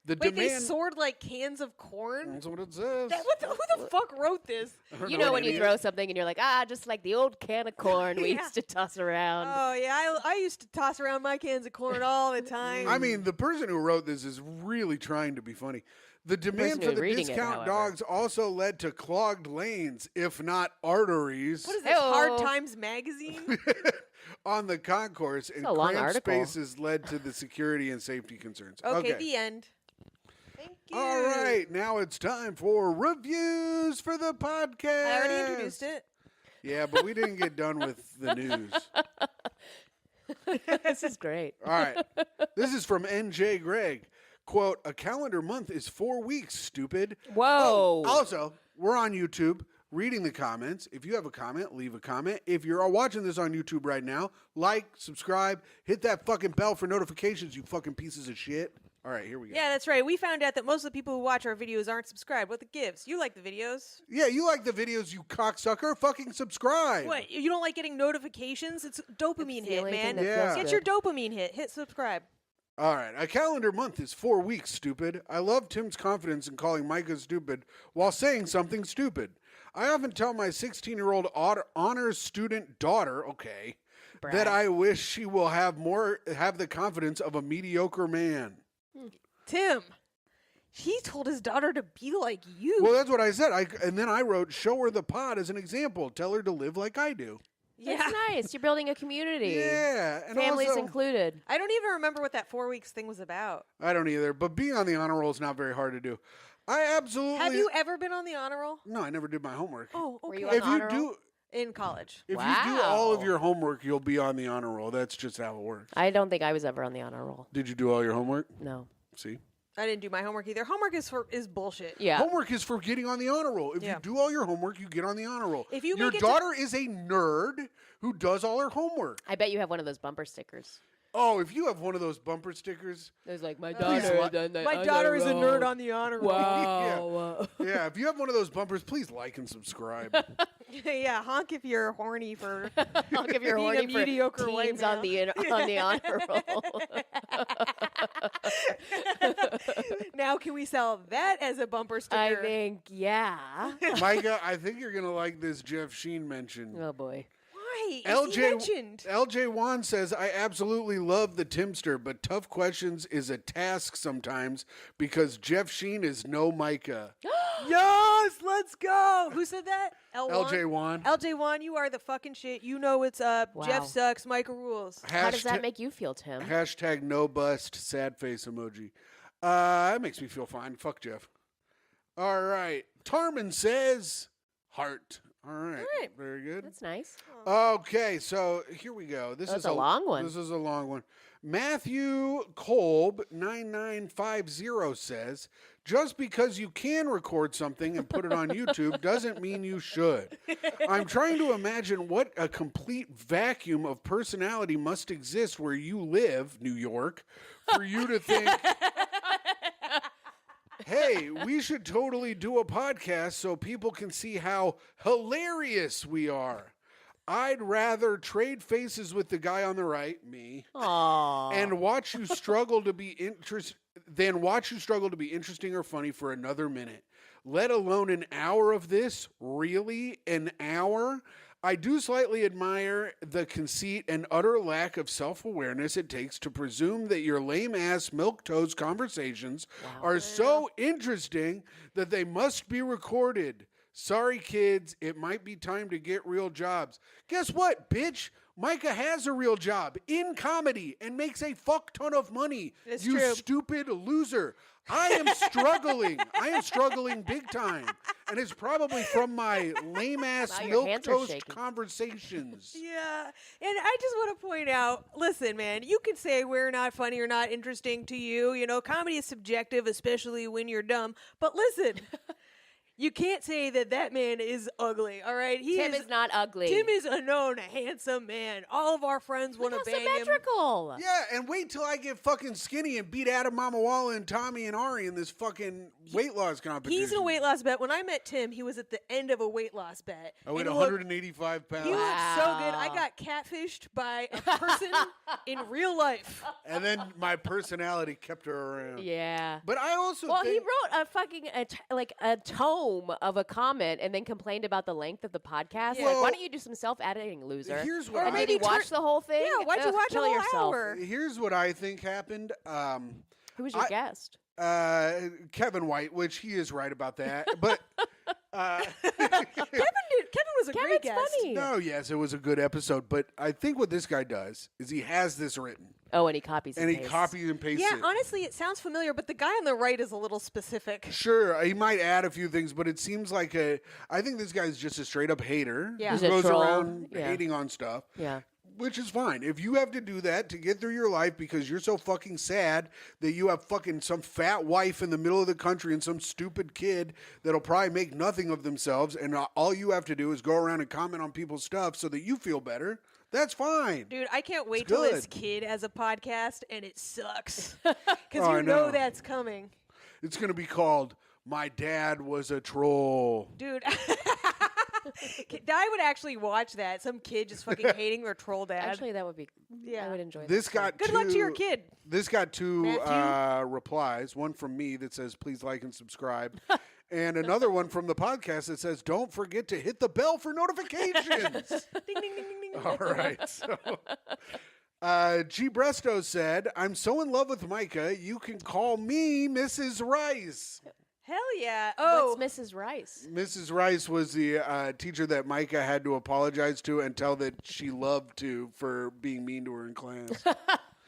[SPEAKER 1] The
[SPEAKER 2] Wait, they
[SPEAKER 1] demand.
[SPEAKER 2] soared like cans of corn?
[SPEAKER 1] That's what it says.
[SPEAKER 2] Who the fuck wrote this?
[SPEAKER 4] You know when you
[SPEAKER 1] idiot.
[SPEAKER 4] throw something and you're like, just like the old can of corn we
[SPEAKER 2] Yeah.
[SPEAKER 4] used to toss around.
[SPEAKER 2] Oh, yeah. I used to toss around my cans of corn all the time.
[SPEAKER 1] I mean, the person who wrote this is really trying to be funny. The demand
[SPEAKER 4] person
[SPEAKER 1] for
[SPEAKER 4] who's
[SPEAKER 1] the
[SPEAKER 4] reading it,
[SPEAKER 1] discount
[SPEAKER 4] however.
[SPEAKER 1] dogs also led to clogged lanes, if not arteries,
[SPEAKER 2] what is this, Hard
[SPEAKER 4] Hey-o.
[SPEAKER 2] Times magazine?
[SPEAKER 1] on the concourse, and
[SPEAKER 4] a long
[SPEAKER 1] cramped
[SPEAKER 4] article.
[SPEAKER 1] spaces led to the security and safety concerns.
[SPEAKER 2] Okay, the end. Thank you.
[SPEAKER 1] All right, now it's time for reviews for the podcast.
[SPEAKER 2] I already introduced it.
[SPEAKER 1] Yeah, but we didn't get done with the news.
[SPEAKER 4] This is great.
[SPEAKER 1] All right. This is from NJ Greg. Quote, a calendar month is 4 weeks, stupid.
[SPEAKER 4] Whoa.
[SPEAKER 1] Also, we're on YouTube reading the comments. If you have a comment, leave a comment. If you're watching this on YouTube right now, like, subscribe, hit that fucking bell for notifications, you fucking pieces of shit. All right, here we go.
[SPEAKER 2] Yeah, that's right. We found out that most of the people who watch our videos aren't subscribed. What the gives? You like the videos.
[SPEAKER 1] Yeah, you like the videos, you cocksucker. Fucking subscribe.
[SPEAKER 2] What? You don't like getting notifications? It's dopamine
[SPEAKER 4] It's the
[SPEAKER 2] hit,
[SPEAKER 4] only
[SPEAKER 2] man.
[SPEAKER 4] thing that
[SPEAKER 1] Yeah.
[SPEAKER 4] feels
[SPEAKER 2] Get your
[SPEAKER 4] good.
[SPEAKER 2] dopamine hit. Hit subscribe.
[SPEAKER 1] All right, a calendar month is 4 weeks, stupid. I love Tim's confidence in calling Myka stupid while saying something stupid. I often tell my 16-year-old honors student daughter, okay, that I wish she will have the confidence of a mediocre man.
[SPEAKER 2] Tim, he told his daughter to be like you.
[SPEAKER 1] Well, that's what I said. And then I wrote, show her the pod as an example. Tell her to live like I do.
[SPEAKER 2] yeah.
[SPEAKER 4] That's nice. You're building a community.
[SPEAKER 1] Yeah. And
[SPEAKER 4] Families
[SPEAKER 1] also,
[SPEAKER 4] included.
[SPEAKER 2] I don't even remember what that 4 weeks thing was about.
[SPEAKER 1] I don't either, but being on the honor roll is not very hard to do. I absolutely...
[SPEAKER 2] Have you ever been on the honor roll?
[SPEAKER 1] No, I never did my homework.
[SPEAKER 2] Oh,
[SPEAKER 4] Were
[SPEAKER 2] okay.
[SPEAKER 4] you on
[SPEAKER 1] If
[SPEAKER 4] the
[SPEAKER 1] you
[SPEAKER 4] honor roll?
[SPEAKER 1] do...
[SPEAKER 2] In college.
[SPEAKER 1] If you do all of
[SPEAKER 4] Wow.
[SPEAKER 1] your homework, you'll be on the honor roll. That's just how it works.
[SPEAKER 4] I don't think I was ever on the honor roll.
[SPEAKER 1] Did you do all your homework?
[SPEAKER 4] No.
[SPEAKER 1] See?
[SPEAKER 2] I didn't do my homework either. Homework is bullshit.
[SPEAKER 4] Yeah.
[SPEAKER 1] Homework is for getting on the honor roll. If
[SPEAKER 2] Yeah.
[SPEAKER 1] you do all your homework, you get on the honor roll.
[SPEAKER 2] If you
[SPEAKER 1] your
[SPEAKER 2] make it to-
[SPEAKER 1] daughter is a nerd who does all her homework.
[SPEAKER 4] I bet you have one of those bumper stickers.
[SPEAKER 1] Oh, if you have one of those bumper stickers,
[SPEAKER 4] There's like my
[SPEAKER 1] Please
[SPEAKER 4] daughter.
[SPEAKER 1] li-
[SPEAKER 4] done the
[SPEAKER 2] My
[SPEAKER 4] honor
[SPEAKER 2] daughter is a
[SPEAKER 4] roll.
[SPEAKER 2] nerd on the honor roll.
[SPEAKER 4] Wow.
[SPEAKER 1] yeah, if you have one of those bumpers, please like and subscribe.
[SPEAKER 2] Yeah, honk if you're horny for.
[SPEAKER 4] I'll give your
[SPEAKER 2] Being a
[SPEAKER 4] horny for
[SPEAKER 2] mediocre white
[SPEAKER 4] teens on the honor roll.
[SPEAKER 2] Now, can we sell that as a bumper sticker?
[SPEAKER 4] I think, yeah.
[SPEAKER 1] Micah, I think you're going to like this Jeff Sheen mention.
[SPEAKER 4] Oh boy.
[SPEAKER 2] Why? Is he mentioned?
[SPEAKER 1] LJ Wan says, I absolutely love the Timster, but tough questions is a task sometimes because Jeff Sheen is no Micah.
[SPEAKER 2] Yes, let's go. Who said that?
[SPEAKER 1] LJ Wan.
[SPEAKER 2] LJ Wan, you are the fucking shit. You know what's up.
[SPEAKER 4] Wow.
[SPEAKER 2] Jeff sucks. Micah rules.
[SPEAKER 4] How does that make you feel, Tim?
[SPEAKER 1] Hashtag no bust, sad face emoji. That makes me feel fine. Fuck Jeff. All right. Tarman says, heart. All right.
[SPEAKER 2] right.
[SPEAKER 1] Very good.
[SPEAKER 4] That's nice.
[SPEAKER 1] Okay, so here we go. This
[SPEAKER 4] That's
[SPEAKER 1] is
[SPEAKER 4] a long one.
[SPEAKER 1] This is a long one. Matthew Kolb 9950 says, "Just because you can record something and put it on YouTube doesn't mean you should. I'm trying to imagine what a complete vacuum of personality must exist where you live, New York, for you to think, hey, we should totally do a podcast so people can see how hilarious we are. I'd rather trade faces with the guy on the right, me, and watch you struggle to be interesting or funny for another minute. Let alone an hour of this? Really? An hour? I do slightly admire the conceit and utter lack of self-awareness it takes to presume that your lame-ass milquetoast conversations are so interesting that they must be recorded. Sorry, kids, it might be time to get real jobs. Guess what, bitch? Myka has a real job in comedy and makes a fuck ton of money.
[SPEAKER 2] It's
[SPEAKER 1] you
[SPEAKER 2] true.
[SPEAKER 1] stupid loser. I am struggling. I am struggling big time. And it's probably from my lame-ass
[SPEAKER 4] Wow, your hands are
[SPEAKER 1] milquetoast
[SPEAKER 4] shaking.
[SPEAKER 1] conversations.
[SPEAKER 2] Yeah. And I just want to point out, listen, man, you can say we're not funny or not interesting to you. You know, comedy is subjective, especially when you're dumb. But listen, You can't say that man is ugly, all right?
[SPEAKER 4] Tim is not ugly.
[SPEAKER 2] Tim is a known handsome man. All of our friends want to
[SPEAKER 4] Look how
[SPEAKER 2] bang him.
[SPEAKER 4] symmetrical.
[SPEAKER 1] Yeah, and wait till I get fucking skinny and beat Adam Mamawala and Tommy and Ari in this fucking weight loss competition.
[SPEAKER 2] He's in a weight loss bet. When I met Tim, he was at the end of a weight loss bet.
[SPEAKER 1] I weighed
[SPEAKER 2] And
[SPEAKER 1] 185 pounds.
[SPEAKER 2] He looked so good. I got catfished by a person in real life.
[SPEAKER 1] And then my personality kept her around.
[SPEAKER 4] Yeah.
[SPEAKER 1] But I also
[SPEAKER 4] Well, he
[SPEAKER 1] think...
[SPEAKER 4] wrote a fucking a tome of a comment and then complained about the length of the podcast.
[SPEAKER 2] Yeah.
[SPEAKER 4] Like, why
[SPEAKER 1] Well,
[SPEAKER 4] don't you do some self-editing, loser?
[SPEAKER 1] here's what
[SPEAKER 2] Or
[SPEAKER 4] and
[SPEAKER 1] I
[SPEAKER 4] then you
[SPEAKER 2] maybe
[SPEAKER 4] watch the whole thing.
[SPEAKER 2] Yeah, why'd you
[SPEAKER 4] Ugh,
[SPEAKER 2] watch a
[SPEAKER 4] kill
[SPEAKER 2] whole
[SPEAKER 4] yourself?
[SPEAKER 2] hour?
[SPEAKER 1] Here's what I think happened.
[SPEAKER 4] Who was your guest?
[SPEAKER 1] Kevin White, which he is right about that. But
[SPEAKER 2] Kevin was a great
[SPEAKER 4] Kevin's
[SPEAKER 2] guest.
[SPEAKER 4] funny.
[SPEAKER 1] no, yes, it was a good episode. But I think what this guy does is he has this written
[SPEAKER 4] Oh, and he copies
[SPEAKER 1] and he
[SPEAKER 4] pastes.
[SPEAKER 1] copies and pastes
[SPEAKER 2] Yeah,
[SPEAKER 1] it.
[SPEAKER 2] honestly, it sounds familiar, but the guy on the right is a little specific.
[SPEAKER 1] Sure, he might add a few things, but it seems like I think this guy's just a straight up hater
[SPEAKER 2] Yeah.
[SPEAKER 1] who
[SPEAKER 4] He's a
[SPEAKER 1] goes
[SPEAKER 4] troll.
[SPEAKER 1] around
[SPEAKER 4] Yeah.
[SPEAKER 1] hating on stuff.
[SPEAKER 4] Yeah.
[SPEAKER 1] Which is fine. If you have to do that to get through your life because you're so fucking sad that you have fucking some fat wife in the middle of the country and some stupid kid that'll probably make nothing of themselves, and all you have to do is go around and comment on people's stuff so that you feel better, that's fine.
[SPEAKER 2] Dude, I can't wait
[SPEAKER 1] It's
[SPEAKER 2] till this
[SPEAKER 1] good.
[SPEAKER 2] kid has a podcast and it sucks.
[SPEAKER 1] Oh,
[SPEAKER 2] Because
[SPEAKER 1] I
[SPEAKER 2] you know
[SPEAKER 1] know.
[SPEAKER 2] that's coming.
[SPEAKER 1] It's going to be called My Dad Was a Troll.
[SPEAKER 2] Dude, I would actually watch that. Some kid just fucking hating their troll dad.
[SPEAKER 4] Actually, that would be.
[SPEAKER 2] Yeah.
[SPEAKER 4] I would enjoy
[SPEAKER 1] This
[SPEAKER 4] that.
[SPEAKER 1] got
[SPEAKER 2] Good
[SPEAKER 1] two,
[SPEAKER 2] luck to your kid.
[SPEAKER 1] This got two
[SPEAKER 2] Matthew?
[SPEAKER 1] replies. One from me that says, please like and subscribe. And another one from the podcast that says, don't forget to hit the bell for notifications.
[SPEAKER 2] Ding, ding, ding, ding, ding.
[SPEAKER 1] All right. So, G. Bresto said, I'm so in love with Myka, you can call me Mrs. Rice.
[SPEAKER 2] Hell yeah. Oh,
[SPEAKER 4] What's Mrs. Rice?
[SPEAKER 1] Mrs. Rice was the teacher that Myka had to apologize to and tell that she loved to for being mean to her in class.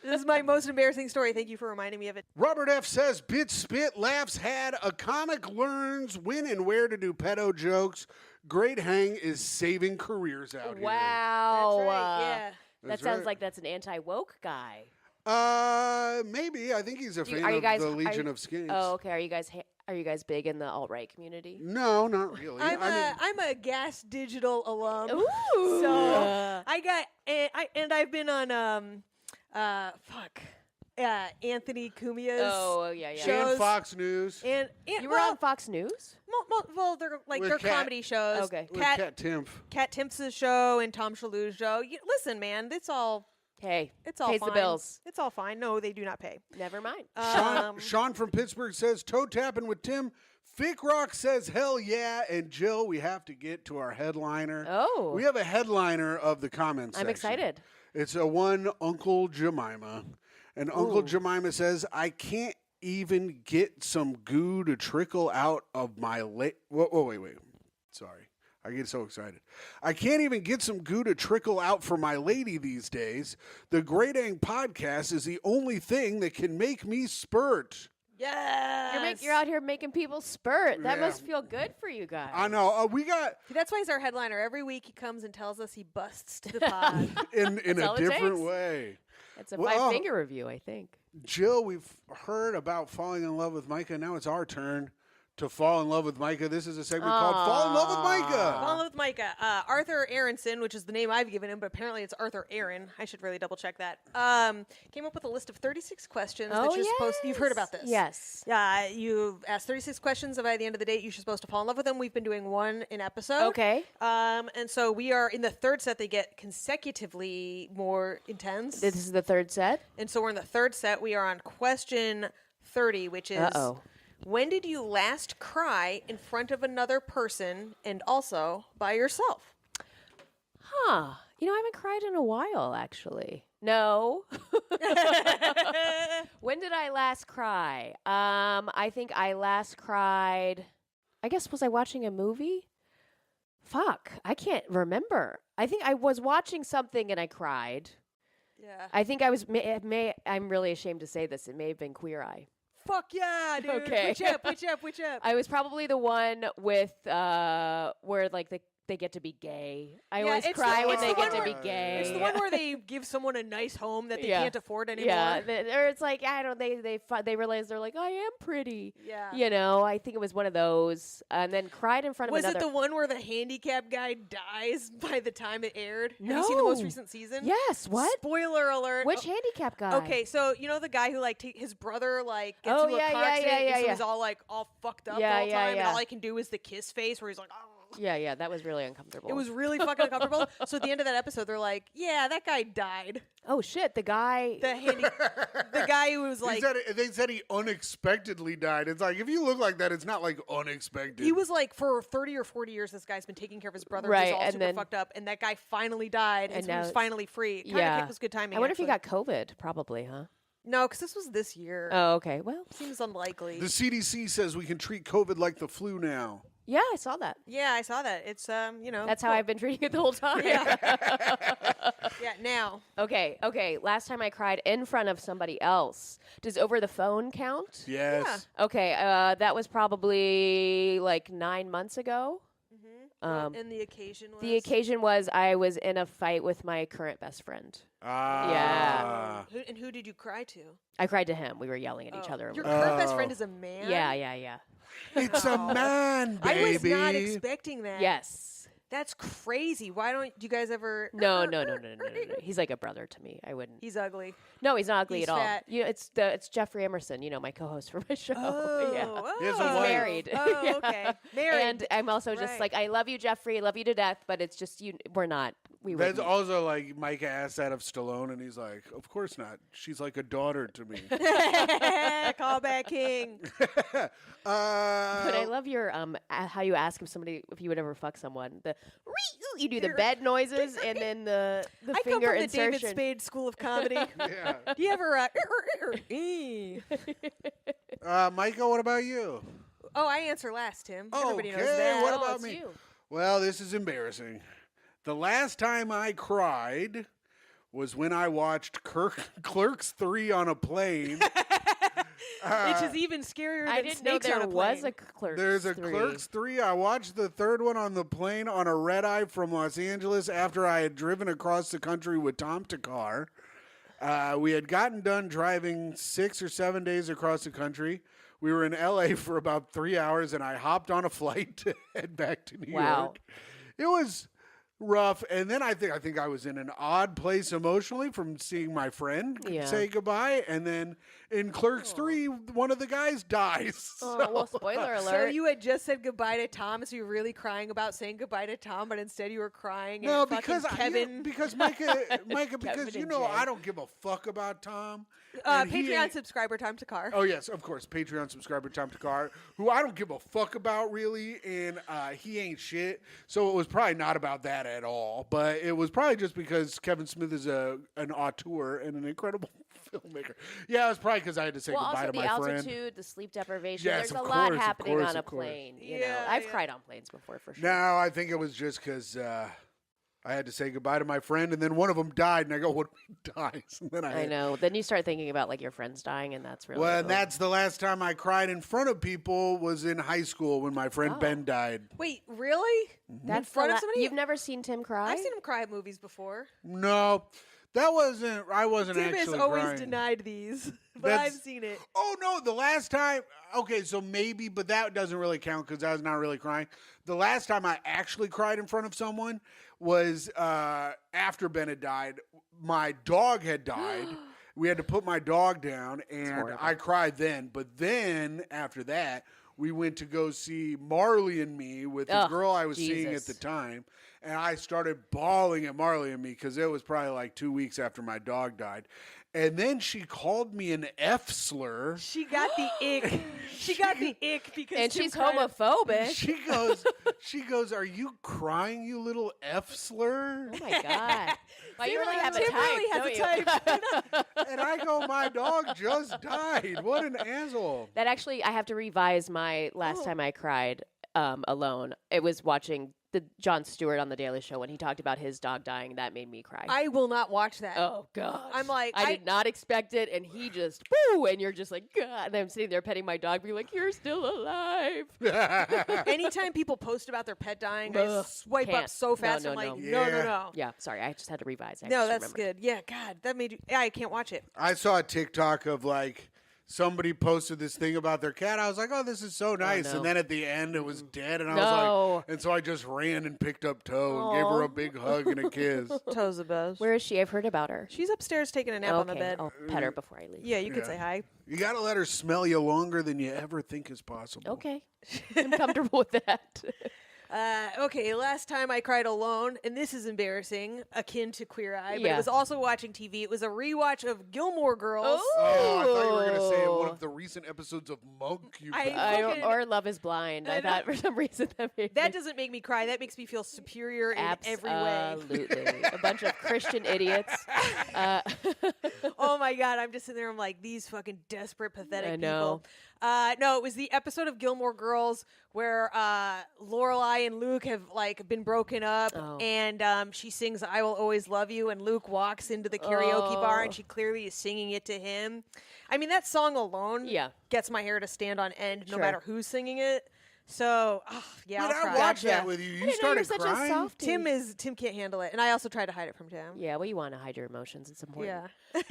[SPEAKER 2] this is my most embarrassing story. Thank you for reminding me of it.
[SPEAKER 1] Robert F. says, bit spit, laughs had, a comic learns when and where to do pedo jokes. Great hang is saving careers out
[SPEAKER 4] Wow.
[SPEAKER 2] That's right. Yeah.
[SPEAKER 4] That
[SPEAKER 1] That's
[SPEAKER 4] sounds
[SPEAKER 1] right.
[SPEAKER 4] like that's an anti-woke guy.
[SPEAKER 1] here. Maybe. I think he's a fan
[SPEAKER 4] Are you
[SPEAKER 1] of
[SPEAKER 4] guys
[SPEAKER 1] the
[SPEAKER 4] are
[SPEAKER 1] Legion
[SPEAKER 4] you-
[SPEAKER 1] of Skinks.
[SPEAKER 4] Oh, okay. Are you guys big in the alt-right community?
[SPEAKER 1] No, not really.
[SPEAKER 2] I'm a Gas Digital alum.
[SPEAKER 4] Ooh.
[SPEAKER 2] So I got and I've been on Anthony Cumia's
[SPEAKER 4] Oh, yeah.
[SPEAKER 1] and
[SPEAKER 2] shows.
[SPEAKER 1] Fox News
[SPEAKER 2] and
[SPEAKER 4] You were
[SPEAKER 2] well,
[SPEAKER 4] on Fox News?
[SPEAKER 2] well, they're like
[SPEAKER 1] With
[SPEAKER 2] they're
[SPEAKER 1] Kat.
[SPEAKER 2] comedy shows.
[SPEAKER 4] Okay.
[SPEAKER 1] with Kat Timpf.
[SPEAKER 2] Kat Timps's show and Tom Shalhoub's show. Listen, man, it's all
[SPEAKER 4] Hey,
[SPEAKER 2] all
[SPEAKER 4] pays
[SPEAKER 2] fine.
[SPEAKER 4] the bills.
[SPEAKER 2] It's all fine. No, they do not pay.
[SPEAKER 4] Never mind.
[SPEAKER 1] Sean from Pittsburgh says, toe tapping with Tim. Fick Rock says, hell yeah. And Jill, we have to get to our headliner.
[SPEAKER 4] Oh.
[SPEAKER 1] We have a headliner of the comments
[SPEAKER 4] I'm
[SPEAKER 1] section.
[SPEAKER 4] excited.
[SPEAKER 1] It's a one Uncle Jemima. And Uncle Jemima says, I can't even get some goo to trickle out of my wait. Sorry. I get so excited. I can't even get some goo to trickle out for my lady these days. The Great Ang podcast is the only thing that can make me spurt.
[SPEAKER 2] Yes.
[SPEAKER 4] You're out here making people spurt. That
[SPEAKER 1] Yeah.
[SPEAKER 4] must feel good for you guys.
[SPEAKER 1] I know. We got
[SPEAKER 2] That's why he's our headliner. Every week he comes and tells us he busts to the pod.
[SPEAKER 1] in
[SPEAKER 4] That's
[SPEAKER 1] a
[SPEAKER 4] all it
[SPEAKER 1] different
[SPEAKER 4] takes.
[SPEAKER 1] way.
[SPEAKER 4] It's a
[SPEAKER 1] Well,
[SPEAKER 4] 5-finger review, I think.
[SPEAKER 1] Jill, we've heard about falling in love with Myka. Now it's our turn to fall in love with Myka. This is a segment called Fall in Love with Myka.
[SPEAKER 2] Fall in love with Myka. Arthur Aronson, which is the name I've given him, but apparently it's Arthur Aaron. I should really double check that. Came up with a list of 36 questions that you're supposed to. You've heard about this.
[SPEAKER 4] Yes.
[SPEAKER 2] You've asked 36 questions, and by the end of the day, you're supposed to fall in love with them. We've been doing one an episode.
[SPEAKER 4] Okay.
[SPEAKER 2] And so we are in the third set. They get consecutively more intense.
[SPEAKER 4] This is the third set.
[SPEAKER 2] And so we're in the third set. We are on question 30, which is
[SPEAKER 4] Uh-oh.
[SPEAKER 2] when did you last cry in front of another person and also by yourself?
[SPEAKER 4] Huh. You know, I haven't cried in a while, actually. No. When did I last cry? I think I last cried, I guess, was I watching a movie? Fuck. I can't remember. I think I was watching something and I cried.
[SPEAKER 2] Yeah.
[SPEAKER 4] I think I was, I'm really ashamed to say this. It may have been Queer Eye.
[SPEAKER 2] Fuck yeah, dude.
[SPEAKER 4] Okay.
[SPEAKER 2] Which up?
[SPEAKER 4] I was probably the one with where like they get to be gay. I
[SPEAKER 2] Yeah,
[SPEAKER 4] always
[SPEAKER 2] it's
[SPEAKER 4] cry
[SPEAKER 2] the-
[SPEAKER 4] when
[SPEAKER 2] it's
[SPEAKER 4] they
[SPEAKER 2] the
[SPEAKER 4] get
[SPEAKER 2] one
[SPEAKER 4] to be
[SPEAKER 2] where-
[SPEAKER 4] gay.
[SPEAKER 2] It's the one where they give someone a nice home that they
[SPEAKER 4] Yeah.
[SPEAKER 2] can't afford anymore.
[SPEAKER 4] Yeah, or it's like I don't. They realize they're like I am pretty.
[SPEAKER 2] Yeah.
[SPEAKER 4] You know, I think it was one of those, and then cried in front of
[SPEAKER 2] Was
[SPEAKER 4] another.
[SPEAKER 2] it the one where the handicap guy dies by the time it aired? Have you seen the most
[SPEAKER 4] No.
[SPEAKER 2] recent season?
[SPEAKER 4] Yes. What?
[SPEAKER 2] Spoiler alert.
[SPEAKER 4] Which handicap guy?
[SPEAKER 2] Okay, so you know the guy who like his brother like gets
[SPEAKER 4] Oh,
[SPEAKER 2] into
[SPEAKER 4] yeah,
[SPEAKER 2] a car
[SPEAKER 4] yeah,
[SPEAKER 2] accident,
[SPEAKER 4] yeah,
[SPEAKER 2] and so
[SPEAKER 4] yeah.
[SPEAKER 2] he's all like all fucked up
[SPEAKER 4] Yeah,
[SPEAKER 2] all the
[SPEAKER 4] yeah,
[SPEAKER 2] time, and
[SPEAKER 4] yeah.
[SPEAKER 2] all I can do is the kiss face where he's like, oh.
[SPEAKER 4] Yeah, that was really uncomfortable.
[SPEAKER 2] It was really fucking uncomfortable. So at the end of that episode, they're like, "Yeah, that guy died.
[SPEAKER 4] Oh shit! The guy.
[SPEAKER 2] The guy who was like,
[SPEAKER 1] They said he unexpectedly died. It's like, if you look like that, it's not like unexpected.
[SPEAKER 2] he was like for 30 or 40 years. This guy's been taking care of his brother,
[SPEAKER 4] Right,
[SPEAKER 2] who's all
[SPEAKER 4] and
[SPEAKER 2] super
[SPEAKER 4] then-
[SPEAKER 2] fucked up, and that guy finally died, and
[SPEAKER 4] And
[SPEAKER 2] so he
[SPEAKER 4] now
[SPEAKER 2] was
[SPEAKER 4] it's-
[SPEAKER 2] finally free. Kind of was good timing.
[SPEAKER 4] I wonder if he
[SPEAKER 2] actually.
[SPEAKER 4] got COVID. Probably, huh?
[SPEAKER 2] No, because this was this year.
[SPEAKER 4] Oh, okay. Well,
[SPEAKER 2] Seems unlikely.
[SPEAKER 1] The CDC says we can treat COVID like the flu now.
[SPEAKER 4] yeah, I saw that.
[SPEAKER 2] Yeah, I saw that. It's
[SPEAKER 4] That's how
[SPEAKER 2] cool.
[SPEAKER 4] I've been treating it the whole time.
[SPEAKER 2] Yeah, now.
[SPEAKER 4] Okay. Last time I cried in front of somebody else. Does over the phone count?
[SPEAKER 1] Yes.
[SPEAKER 4] Okay, that was probably like 9 months ago.
[SPEAKER 2] And the occasion was
[SPEAKER 4] The occasion was I was in a fight with my current best friend.
[SPEAKER 1] Ah.
[SPEAKER 2] Who did you cry to?
[SPEAKER 4] I cried to him. We were yelling at each other.
[SPEAKER 2] Your current best friend is a man.
[SPEAKER 4] Yeah.
[SPEAKER 1] It's a man,
[SPEAKER 2] I
[SPEAKER 1] baby.
[SPEAKER 2] was not expecting that.
[SPEAKER 4] Yes.
[SPEAKER 2] That's crazy. Why don't you guys ever?
[SPEAKER 4] No. He's like a brother to me. I wouldn't.
[SPEAKER 2] He's ugly.
[SPEAKER 4] No, he's not ugly
[SPEAKER 2] He's
[SPEAKER 4] at all.
[SPEAKER 2] fat.
[SPEAKER 4] You know, it's Jeffrey Emerson. You know, my co-host for my show. Yeah.
[SPEAKER 1] He has a
[SPEAKER 2] oh.
[SPEAKER 1] wife.
[SPEAKER 4] Married.
[SPEAKER 2] Oh,
[SPEAKER 4] Yeah.
[SPEAKER 2] okay. Married.
[SPEAKER 4] And I'm also just
[SPEAKER 2] Right.
[SPEAKER 4] like, I love you, Jeffrey. I love you to death. But it's just we're not. We were.
[SPEAKER 1] That's also like Myka asked that of Stallone, and he's like, "Of course not. She's like a daughter to me."
[SPEAKER 2] Callback king.
[SPEAKER 4] But I love your how you ask if somebody if you would ever fuck someone. You do the bed noises and then the
[SPEAKER 2] I come
[SPEAKER 4] finger
[SPEAKER 2] from the
[SPEAKER 4] insertion.
[SPEAKER 2] David Spade School of Comedy.
[SPEAKER 1] Yeah.
[SPEAKER 2] Do you ever?
[SPEAKER 1] Myka, what about you?
[SPEAKER 2] Oh, I answer last, Tim. Everybody knows
[SPEAKER 1] Okay,
[SPEAKER 2] that.
[SPEAKER 1] what
[SPEAKER 4] Oh,
[SPEAKER 1] about
[SPEAKER 4] it's
[SPEAKER 1] me?
[SPEAKER 4] you.
[SPEAKER 1] Well, this is embarrassing. The last time I cried was when I watched Clerks 3 on a plane.
[SPEAKER 2] Which is even scarier than
[SPEAKER 4] I didn't know
[SPEAKER 2] snakes on
[SPEAKER 4] there
[SPEAKER 2] a
[SPEAKER 4] was
[SPEAKER 2] plane.
[SPEAKER 4] a Clerks.
[SPEAKER 1] There's a
[SPEAKER 4] 3.
[SPEAKER 1] Clerks 3. I watched the third one on the plane on a red eye from Los Angeles after I had driven across the country with Tom Takar. We had gotten done driving 6 or 7 days across the country. We were in LA for about 3 hours, and I hopped on a flight to head back to New
[SPEAKER 4] Wow.
[SPEAKER 1] York. It was rough, and then I think I was in an odd place emotionally from seeing my friend
[SPEAKER 4] Yeah.
[SPEAKER 1] say goodbye, and then in Clerks 3, one of the guys dies.
[SPEAKER 4] Oh, well, spoiler alert.
[SPEAKER 2] So you had just said goodbye to Tom, so you were really crying about saying goodbye to Tom, but instead you were crying
[SPEAKER 1] No,
[SPEAKER 2] at
[SPEAKER 1] because
[SPEAKER 2] fucking Kevin.
[SPEAKER 4] Kevin
[SPEAKER 1] Myka, because you
[SPEAKER 4] and
[SPEAKER 1] know
[SPEAKER 4] Jay.
[SPEAKER 1] I don't give a fuck about Tom. and he
[SPEAKER 2] Patreon
[SPEAKER 1] ain't-
[SPEAKER 2] subscriber Tom Takar.
[SPEAKER 1] Oh yes, of course, Patreon subscriber Tom Takar, who I don't give a fuck about really, and he ain't shit. So it was probably not about that at all, but it was probably just because Kevin Smith is an auteur and an incredible filmmaker. Yeah, it was probably because I had to say
[SPEAKER 4] well,
[SPEAKER 1] goodbye
[SPEAKER 4] also
[SPEAKER 1] to
[SPEAKER 4] the
[SPEAKER 1] my
[SPEAKER 4] altitude,
[SPEAKER 1] friend.
[SPEAKER 4] the sleep deprivation.
[SPEAKER 1] Yes,
[SPEAKER 4] There's a
[SPEAKER 1] of
[SPEAKER 4] lot
[SPEAKER 1] course, of
[SPEAKER 4] happening
[SPEAKER 1] course,
[SPEAKER 4] on a
[SPEAKER 1] of course.
[SPEAKER 4] plane. You know,
[SPEAKER 2] Yeah,
[SPEAKER 4] I've
[SPEAKER 2] yeah.
[SPEAKER 4] cried on planes before for sure.
[SPEAKER 1] No, I think it was just because I had to say goodbye to my friend, and then one of them died, and I go, "What if he dies?" And then
[SPEAKER 4] I know. Then you start thinking about like your friends dying, and that's really
[SPEAKER 1] Well, and that's the last time I cried in front of people was in high school when my friend
[SPEAKER 4] Oh.
[SPEAKER 1] Ben died.
[SPEAKER 2] Wait, really?
[SPEAKER 4] that's
[SPEAKER 2] in front
[SPEAKER 4] the
[SPEAKER 2] of somebody?
[SPEAKER 4] You've never seen Tim cry?
[SPEAKER 2] I've seen him cry at movies before.
[SPEAKER 1] No, that wasn't. I wasn't
[SPEAKER 2] Tim has
[SPEAKER 1] actually
[SPEAKER 2] always
[SPEAKER 1] crying.
[SPEAKER 2] denied these, but
[SPEAKER 1] That's-
[SPEAKER 2] I've seen it.
[SPEAKER 1] Oh no, the last time. Okay, so maybe, but that doesn't really count because I was not really crying. The last time I actually cried in front of someone was after Ben had died. My dog had died. We had to put my dog down, and
[SPEAKER 4] horrible.
[SPEAKER 1] I cried then. But then after that, we went to go see Marley and Me with the
[SPEAKER 4] Ugh,
[SPEAKER 1] girl I was seeing at
[SPEAKER 4] Jesus.
[SPEAKER 1] the time, and I started bawling at Marley and Me because it was probably like 2 weeks after my dog died. And then she called me an F slur.
[SPEAKER 2] She got the ick. She got the ick because
[SPEAKER 4] and
[SPEAKER 2] Tim
[SPEAKER 4] she's
[SPEAKER 2] cried at-
[SPEAKER 4] homophobic.
[SPEAKER 1] She goes, "Are you crying, you little F slur?"
[SPEAKER 4] Oh my god! Wow, you really have a
[SPEAKER 2] Tim
[SPEAKER 4] type,
[SPEAKER 2] really has
[SPEAKER 4] don't
[SPEAKER 2] a
[SPEAKER 4] you?
[SPEAKER 2] type.
[SPEAKER 1] And I go, "My dog just died. What an asshole."
[SPEAKER 4] That actually, I have to revise my last time I cried alone. It was watching the Jon Stewart on the Daily Show when he talked about his dog dying. That made me cry.
[SPEAKER 2] I will not watch that.
[SPEAKER 4] Oh God!
[SPEAKER 2] I'm like,
[SPEAKER 4] I did not expect it, and he just boo, and you're just like, God. And I'm sitting there petting my dog, being like, "You're still alive."
[SPEAKER 2] Anytime people post about their pet dying, I
[SPEAKER 4] Ugh,
[SPEAKER 2] swipe up
[SPEAKER 4] can't.
[SPEAKER 2] so fast.
[SPEAKER 4] No,
[SPEAKER 2] I'm like,
[SPEAKER 4] no.
[SPEAKER 2] no, no,
[SPEAKER 1] Yeah.
[SPEAKER 2] no.
[SPEAKER 4] Yeah, sorry, I just had to revise. I
[SPEAKER 2] No,
[SPEAKER 4] just
[SPEAKER 2] that's
[SPEAKER 4] remembered.
[SPEAKER 2] good. Yeah, God, that made you. Yeah, I can't watch it.
[SPEAKER 1] I saw a TikTok of like somebody posted this thing about their cat. I was like, oh, this is so nice.
[SPEAKER 4] no.
[SPEAKER 1] And then at the end, it was dead. And I was
[SPEAKER 4] No.
[SPEAKER 1] like, and so I just ran and picked up Toe and gave her a big hug and a kiss.
[SPEAKER 2] Toe's the best.
[SPEAKER 4] Where is she? I've heard about her.
[SPEAKER 2] She's upstairs taking a nap on the
[SPEAKER 4] Okay,
[SPEAKER 2] bed.
[SPEAKER 4] I'll pet her before I leave.
[SPEAKER 2] Yeah, you could
[SPEAKER 1] Yeah.
[SPEAKER 2] say hi.
[SPEAKER 1] You got to let her smell you longer than you ever think is possible.
[SPEAKER 4] Okay, I'm comfortable with that.
[SPEAKER 2] Okay, last time I cried alone, and this is embarrassing, akin to Queer Eye, but it
[SPEAKER 4] Yeah.
[SPEAKER 2] was also watching TV. It was a rewatch of Gilmore Girls.
[SPEAKER 1] Oh, I thought you were going to say one of the recent episodes of Monk. You
[SPEAKER 2] I-
[SPEAKER 1] got.
[SPEAKER 2] fucking-
[SPEAKER 4] or Love Is Blind. I thought for some reason that made
[SPEAKER 2] That
[SPEAKER 4] me
[SPEAKER 2] doesn't make me cry. That makes me feel superior in every way.
[SPEAKER 4] Absolutely. A bunch of Christian idiots.
[SPEAKER 2] Oh my God, I'm just sitting there. I'm like, these fucking desperate, pathetic
[SPEAKER 4] I know.
[SPEAKER 2] people. No, it was the episode of Gilmore Girls where Lorelai and Luke have like been broken up,
[SPEAKER 4] Oh.
[SPEAKER 2] and she sings "I Will Always Love You," and Luke walks into the karaoke bar, and
[SPEAKER 4] Oh.
[SPEAKER 2] she clearly is singing it to him. I mean, that song alone,
[SPEAKER 4] Yeah.
[SPEAKER 2] gets my hair to stand on end, no
[SPEAKER 4] Sure.
[SPEAKER 2] matter who's singing it. So, yeah,
[SPEAKER 1] But
[SPEAKER 2] I'll
[SPEAKER 1] I
[SPEAKER 2] cry.
[SPEAKER 1] watched that
[SPEAKER 2] Gotcha.
[SPEAKER 1] with you. You
[SPEAKER 4] I didn't know
[SPEAKER 1] started
[SPEAKER 4] you're such
[SPEAKER 1] crying.
[SPEAKER 4] a softie.
[SPEAKER 2] Tim can't handle it, and I also tried to hide it from Tim.
[SPEAKER 4] Yeah, well, you want to hide your emotions. It's important.
[SPEAKER 2] Yeah.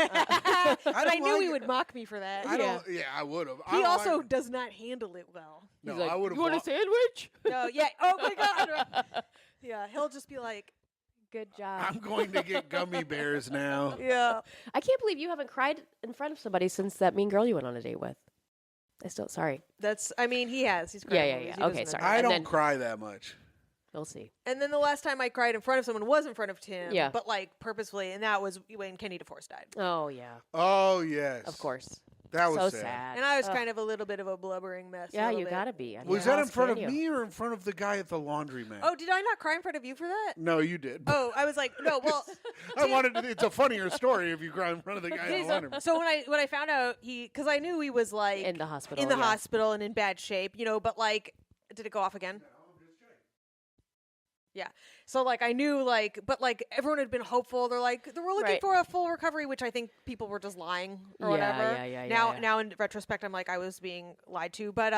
[SPEAKER 2] But I
[SPEAKER 1] don't
[SPEAKER 2] knew he
[SPEAKER 1] like-
[SPEAKER 2] would mock me for that.
[SPEAKER 1] I don't. Yeah, I would have.
[SPEAKER 2] He also does not handle it well.
[SPEAKER 1] No,
[SPEAKER 4] He's like,
[SPEAKER 1] I would have.
[SPEAKER 4] you want a sandwich?
[SPEAKER 2] No, yeah. Oh my God. Yeah, he'll just be like,
[SPEAKER 4] Good job.
[SPEAKER 1] I'm going to get gummy bears now.
[SPEAKER 2] yeah.
[SPEAKER 4] I can't believe you haven't cried in front of somebody since that mean girl you went on a date with. Sorry.
[SPEAKER 2] That's. I mean, he has. He's
[SPEAKER 4] Yeah,
[SPEAKER 2] cried.
[SPEAKER 4] yeah,
[SPEAKER 2] movies.
[SPEAKER 4] yeah.
[SPEAKER 2] He
[SPEAKER 4] Okay,
[SPEAKER 2] doesn't
[SPEAKER 4] sorry.
[SPEAKER 2] admit
[SPEAKER 1] I
[SPEAKER 4] And
[SPEAKER 1] don't
[SPEAKER 4] then-
[SPEAKER 1] cry that much.
[SPEAKER 4] We'll see.
[SPEAKER 2] it. And then the last time I cried in front of someone was in front of Tim.
[SPEAKER 4] Yeah.
[SPEAKER 2] But like purposefully, and that was when Kenny DeForce died.
[SPEAKER 4] Oh, yeah.
[SPEAKER 1] Oh yes,
[SPEAKER 4] Of course.
[SPEAKER 1] That was
[SPEAKER 4] so sad.
[SPEAKER 2] And I was
[SPEAKER 4] Ugh.
[SPEAKER 2] kind of a little bit of a blubbering mess. a
[SPEAKER 4] Yeah,
[SPEAKER 2] little
[SPEAKER 4] you
[SPEAKER 2] bit.
[SPEAKER 4] gotta be. I mean,
[SPEAKER 1] Was
[SPEAKER 4] how
[SPEAKER 1] that in
[SPEAKER 4] else
[SPEAKER 1] front of
[SPEAKER 4] can you?
[SPEAKER 1] me or in front of the guy at the laundromat?
[SPEAKER 2] Oh, did I not cry in front of you for that?
[SPEAKER 1] No, you did.
[SPEAKER 2] Oh, I was like, no. Well,
[SPEAKER 1] I wanted to. It's a funnier story if you cry in front of the guy at the laundromat.
[SPEAKER 2] so when I found out because I knew he was like
[SPEAKER 4] In the hospital.
[SPEAKER 2] in the
[SPEAKER 4] yeah.
[SPEAKER 2] hospital and in bad shape, but like, did it go off again? Yeah. So like I knew but everyone had been hopeful. They're like they were looking
[SPEAKER 4] Right.
[SPEAKER 2] for a full recovery, which I think people were just lying or
[SPEAKER 4] Yeah,
[SPEAKER 2] whatever.
[SPEAKER 4] yeah,
[SPEAKER 2] Now
[SPEAKER 4] yeah.
[SPEAKER 2] in retrospect, I'm like I was being lied to. But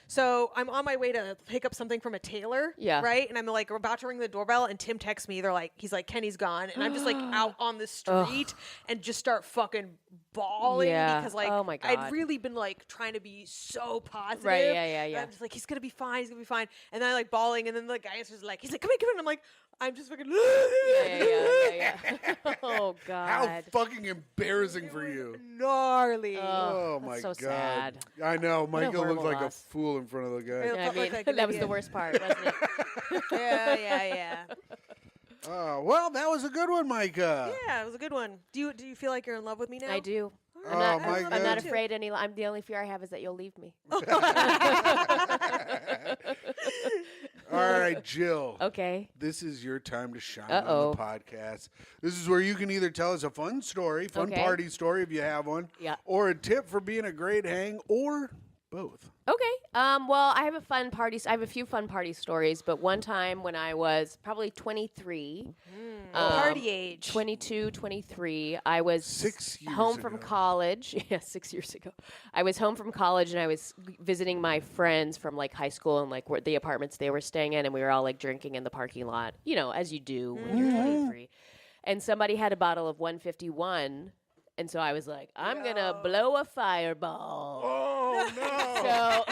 [SPEAKER 2] so I'm on my way to pick up something from a tailor.
[SPEAKER 4] Yeah.
[SPEAKER 2] Right. And I'm like about to ring the doorbell, and Tim texts me. He's like Kenny's gone, and I'm just like out on the street and just start fucking bawling
[SPEAKER 4] Yeah.
[SPEAKER 2] because like
[SPEAKER 4] Oh my
[SPEAKER 2] I'd
[SPEAKER 4] God.
[SPEAKER 2] really been like trying to be so positive.
[SPEAKER 4] Right, yeah, yeah,
[SPEAKER 2] And
[SPEAKER 4] yeah.
[SPEAKER 2] I'm just like he's gonna be fine. He's gonna be fine. And then I like bawling, and then the guy answers like he's like come here, and I'm like I'm just fucking
[SPEAKER 4] Yeah. Oh,
[SPEAKER 1] How
[SPEAKER 4] God.
[SPEAKER 1] fucking embarrassing for you.
[SPEAKER 2] gnarly.
[SPEAKER 1] Oh
[SPEAKER 4] that's
[SPEAKER 1] my
[SPEAKER 4] so
[SPEAKER 1] god.
[SPEAKER 4] sad.
[SPEAKER 1] I know. Michael looked
[SPEAKER 4] horrible
[SPEAKER 1] like a
[SPEAKER 4] loss.
[SPEAKER 1] fool in front of the guy.
[SPEAKER 2] Yeah.
[SPEAKER 4] I
[SPEAKER 2] felt
[SPEAKER 4] mean,
[SPEAKER 2] like I could
[SPEAKER 4] that was
[SPEAKER 2] be
[SPEAKER 4] the
[SPEAKER 2] a-
[SPEAKER 4] worst part, wasn't it?
[SPEAKER 2] yeah.
[SPEAKER 1] Oh, well, that was a good one, Myka.
[SPEAKER 2] Yeah, it was a good one. Do you feel like you're in love with me now?
[SPEAKER 4] I do.
[SPEAKER 1] Oh, my
[SPEAKER 4] I'm not
[SPEAKER 1] God.
[SPEAKER 4] afraid any. I'm the only fear I have is that you'll leave me.
[SPEAKER 1] All right, Jill.
[SPEAKER 4] Okay.
[SPEAKER 1] This is your time to shine on
[SPEAKER 4] Uh-oh.
[SPEAKER 1] the podcast. This is where you can either tell us a fun story, fun
[SPEAKER 4] Okay.
[SPEAKER 1] party story if you have one,
[SPEAKER 4] Yeah.
[SPEAKER 1] or a tip for being a great hang, or both.
[SPEAKER 4] Okay. Well, I have a fun party. I have a few fun party stories, but one time when I was probably 23,
[SPEAKER 2] Party age.
[SPEAKER 4] 22, 23, I was
[SPEAKER 1] 6 years
[SPEAKER 4] home from
[SPEAKER 1] ago.
[SPEAKER 4] college. Yeah, 6 years ago. I was home from college and I was visiting my friends from like high school and like where the apartments they were staying in, and we were all like drinking in the parking lot, as you do when you're 23. And somebody had a bottle of 151. And so I was like, I'm going to blow a fireball.
[SPEAKER 1] Oh, no.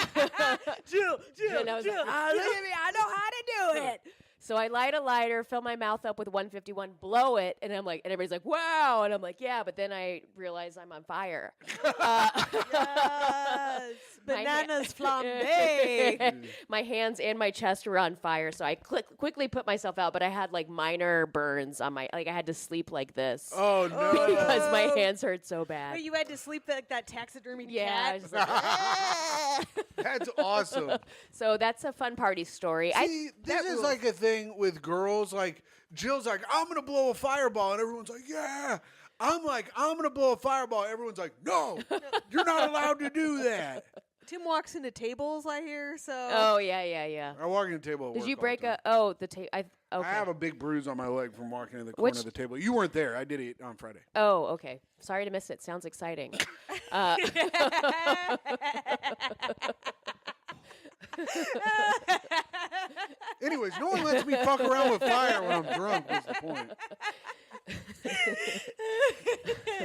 [SPEAKER 4] So
[SPEAKER 2] Jill,
[SPEAKER 4] And I was
[SPEAKER 2] Jill,
[SPEAKER 4] like,
[SPEAKER 2] look at me. I know how to do it.
[SPEAKER 4] So I light a lighter, fill my mouth up with 151, blow it, and I'm like, and everybody's like, wow, and I'm like, yeah, but then I realize I'm on fire.
[SPEAKER 2] Yes.
[SPEAKER 4] My
[SPEAKER 2] Bananas flambe.
[SPEAKER 4] My hands and my chest were on fire, so I quickly put myself out, but I had like minor burns on my, like I had to sleep like this
[SPEAKER 1] Oh, no.
[SPEAKER 4] because my hands hurt so bad.
[SPEAKER 2] Wait, you had to sleep like that taxidermied
[SPEAKER 4] Yeah, I
[SPEAKER 2] cat.
[SPEAKER 4] was just like, "Ah."
[SPEAKER 1] That's awesome.
[SPEAKER 4] So that's a fun party story.
[SPEAKER 1] See, this is like a thing with girls. Like, Jill's like, I'm going to blow a fireball. And everyone's like, yeah. I'm like, I'm going to blow a fireball. Everyone's like, no, you're not allowed to do that.
[SPEAKER 2] Tim walks into tables, I hear. So.
[SPEAKER 4] Oh yeah.
[SPEAKER 1] I walk in the table. At
[SPEAKER 4] Did
[SPEAKER 1] work
[SPEAKER 4] you
[SPEAKER 1] all
[SPEAKER 4] break
[SPEAKER 1] the time.
[SPEAKER 4] the table? Okay.
[SPEAKER 1] I have a big bruise on my leg from walking in the corner
[SPEAKER 4] Which-
[SPEAKER 1] of the table. You weren't there. I did it on Friday.
[SPEAKER 4] Oh, okay. Sorry to miss it. Sounds exciting.
[SPEAKER 1] Anyways, no one lets me fuck around with fire when I'm drunk. Was the point?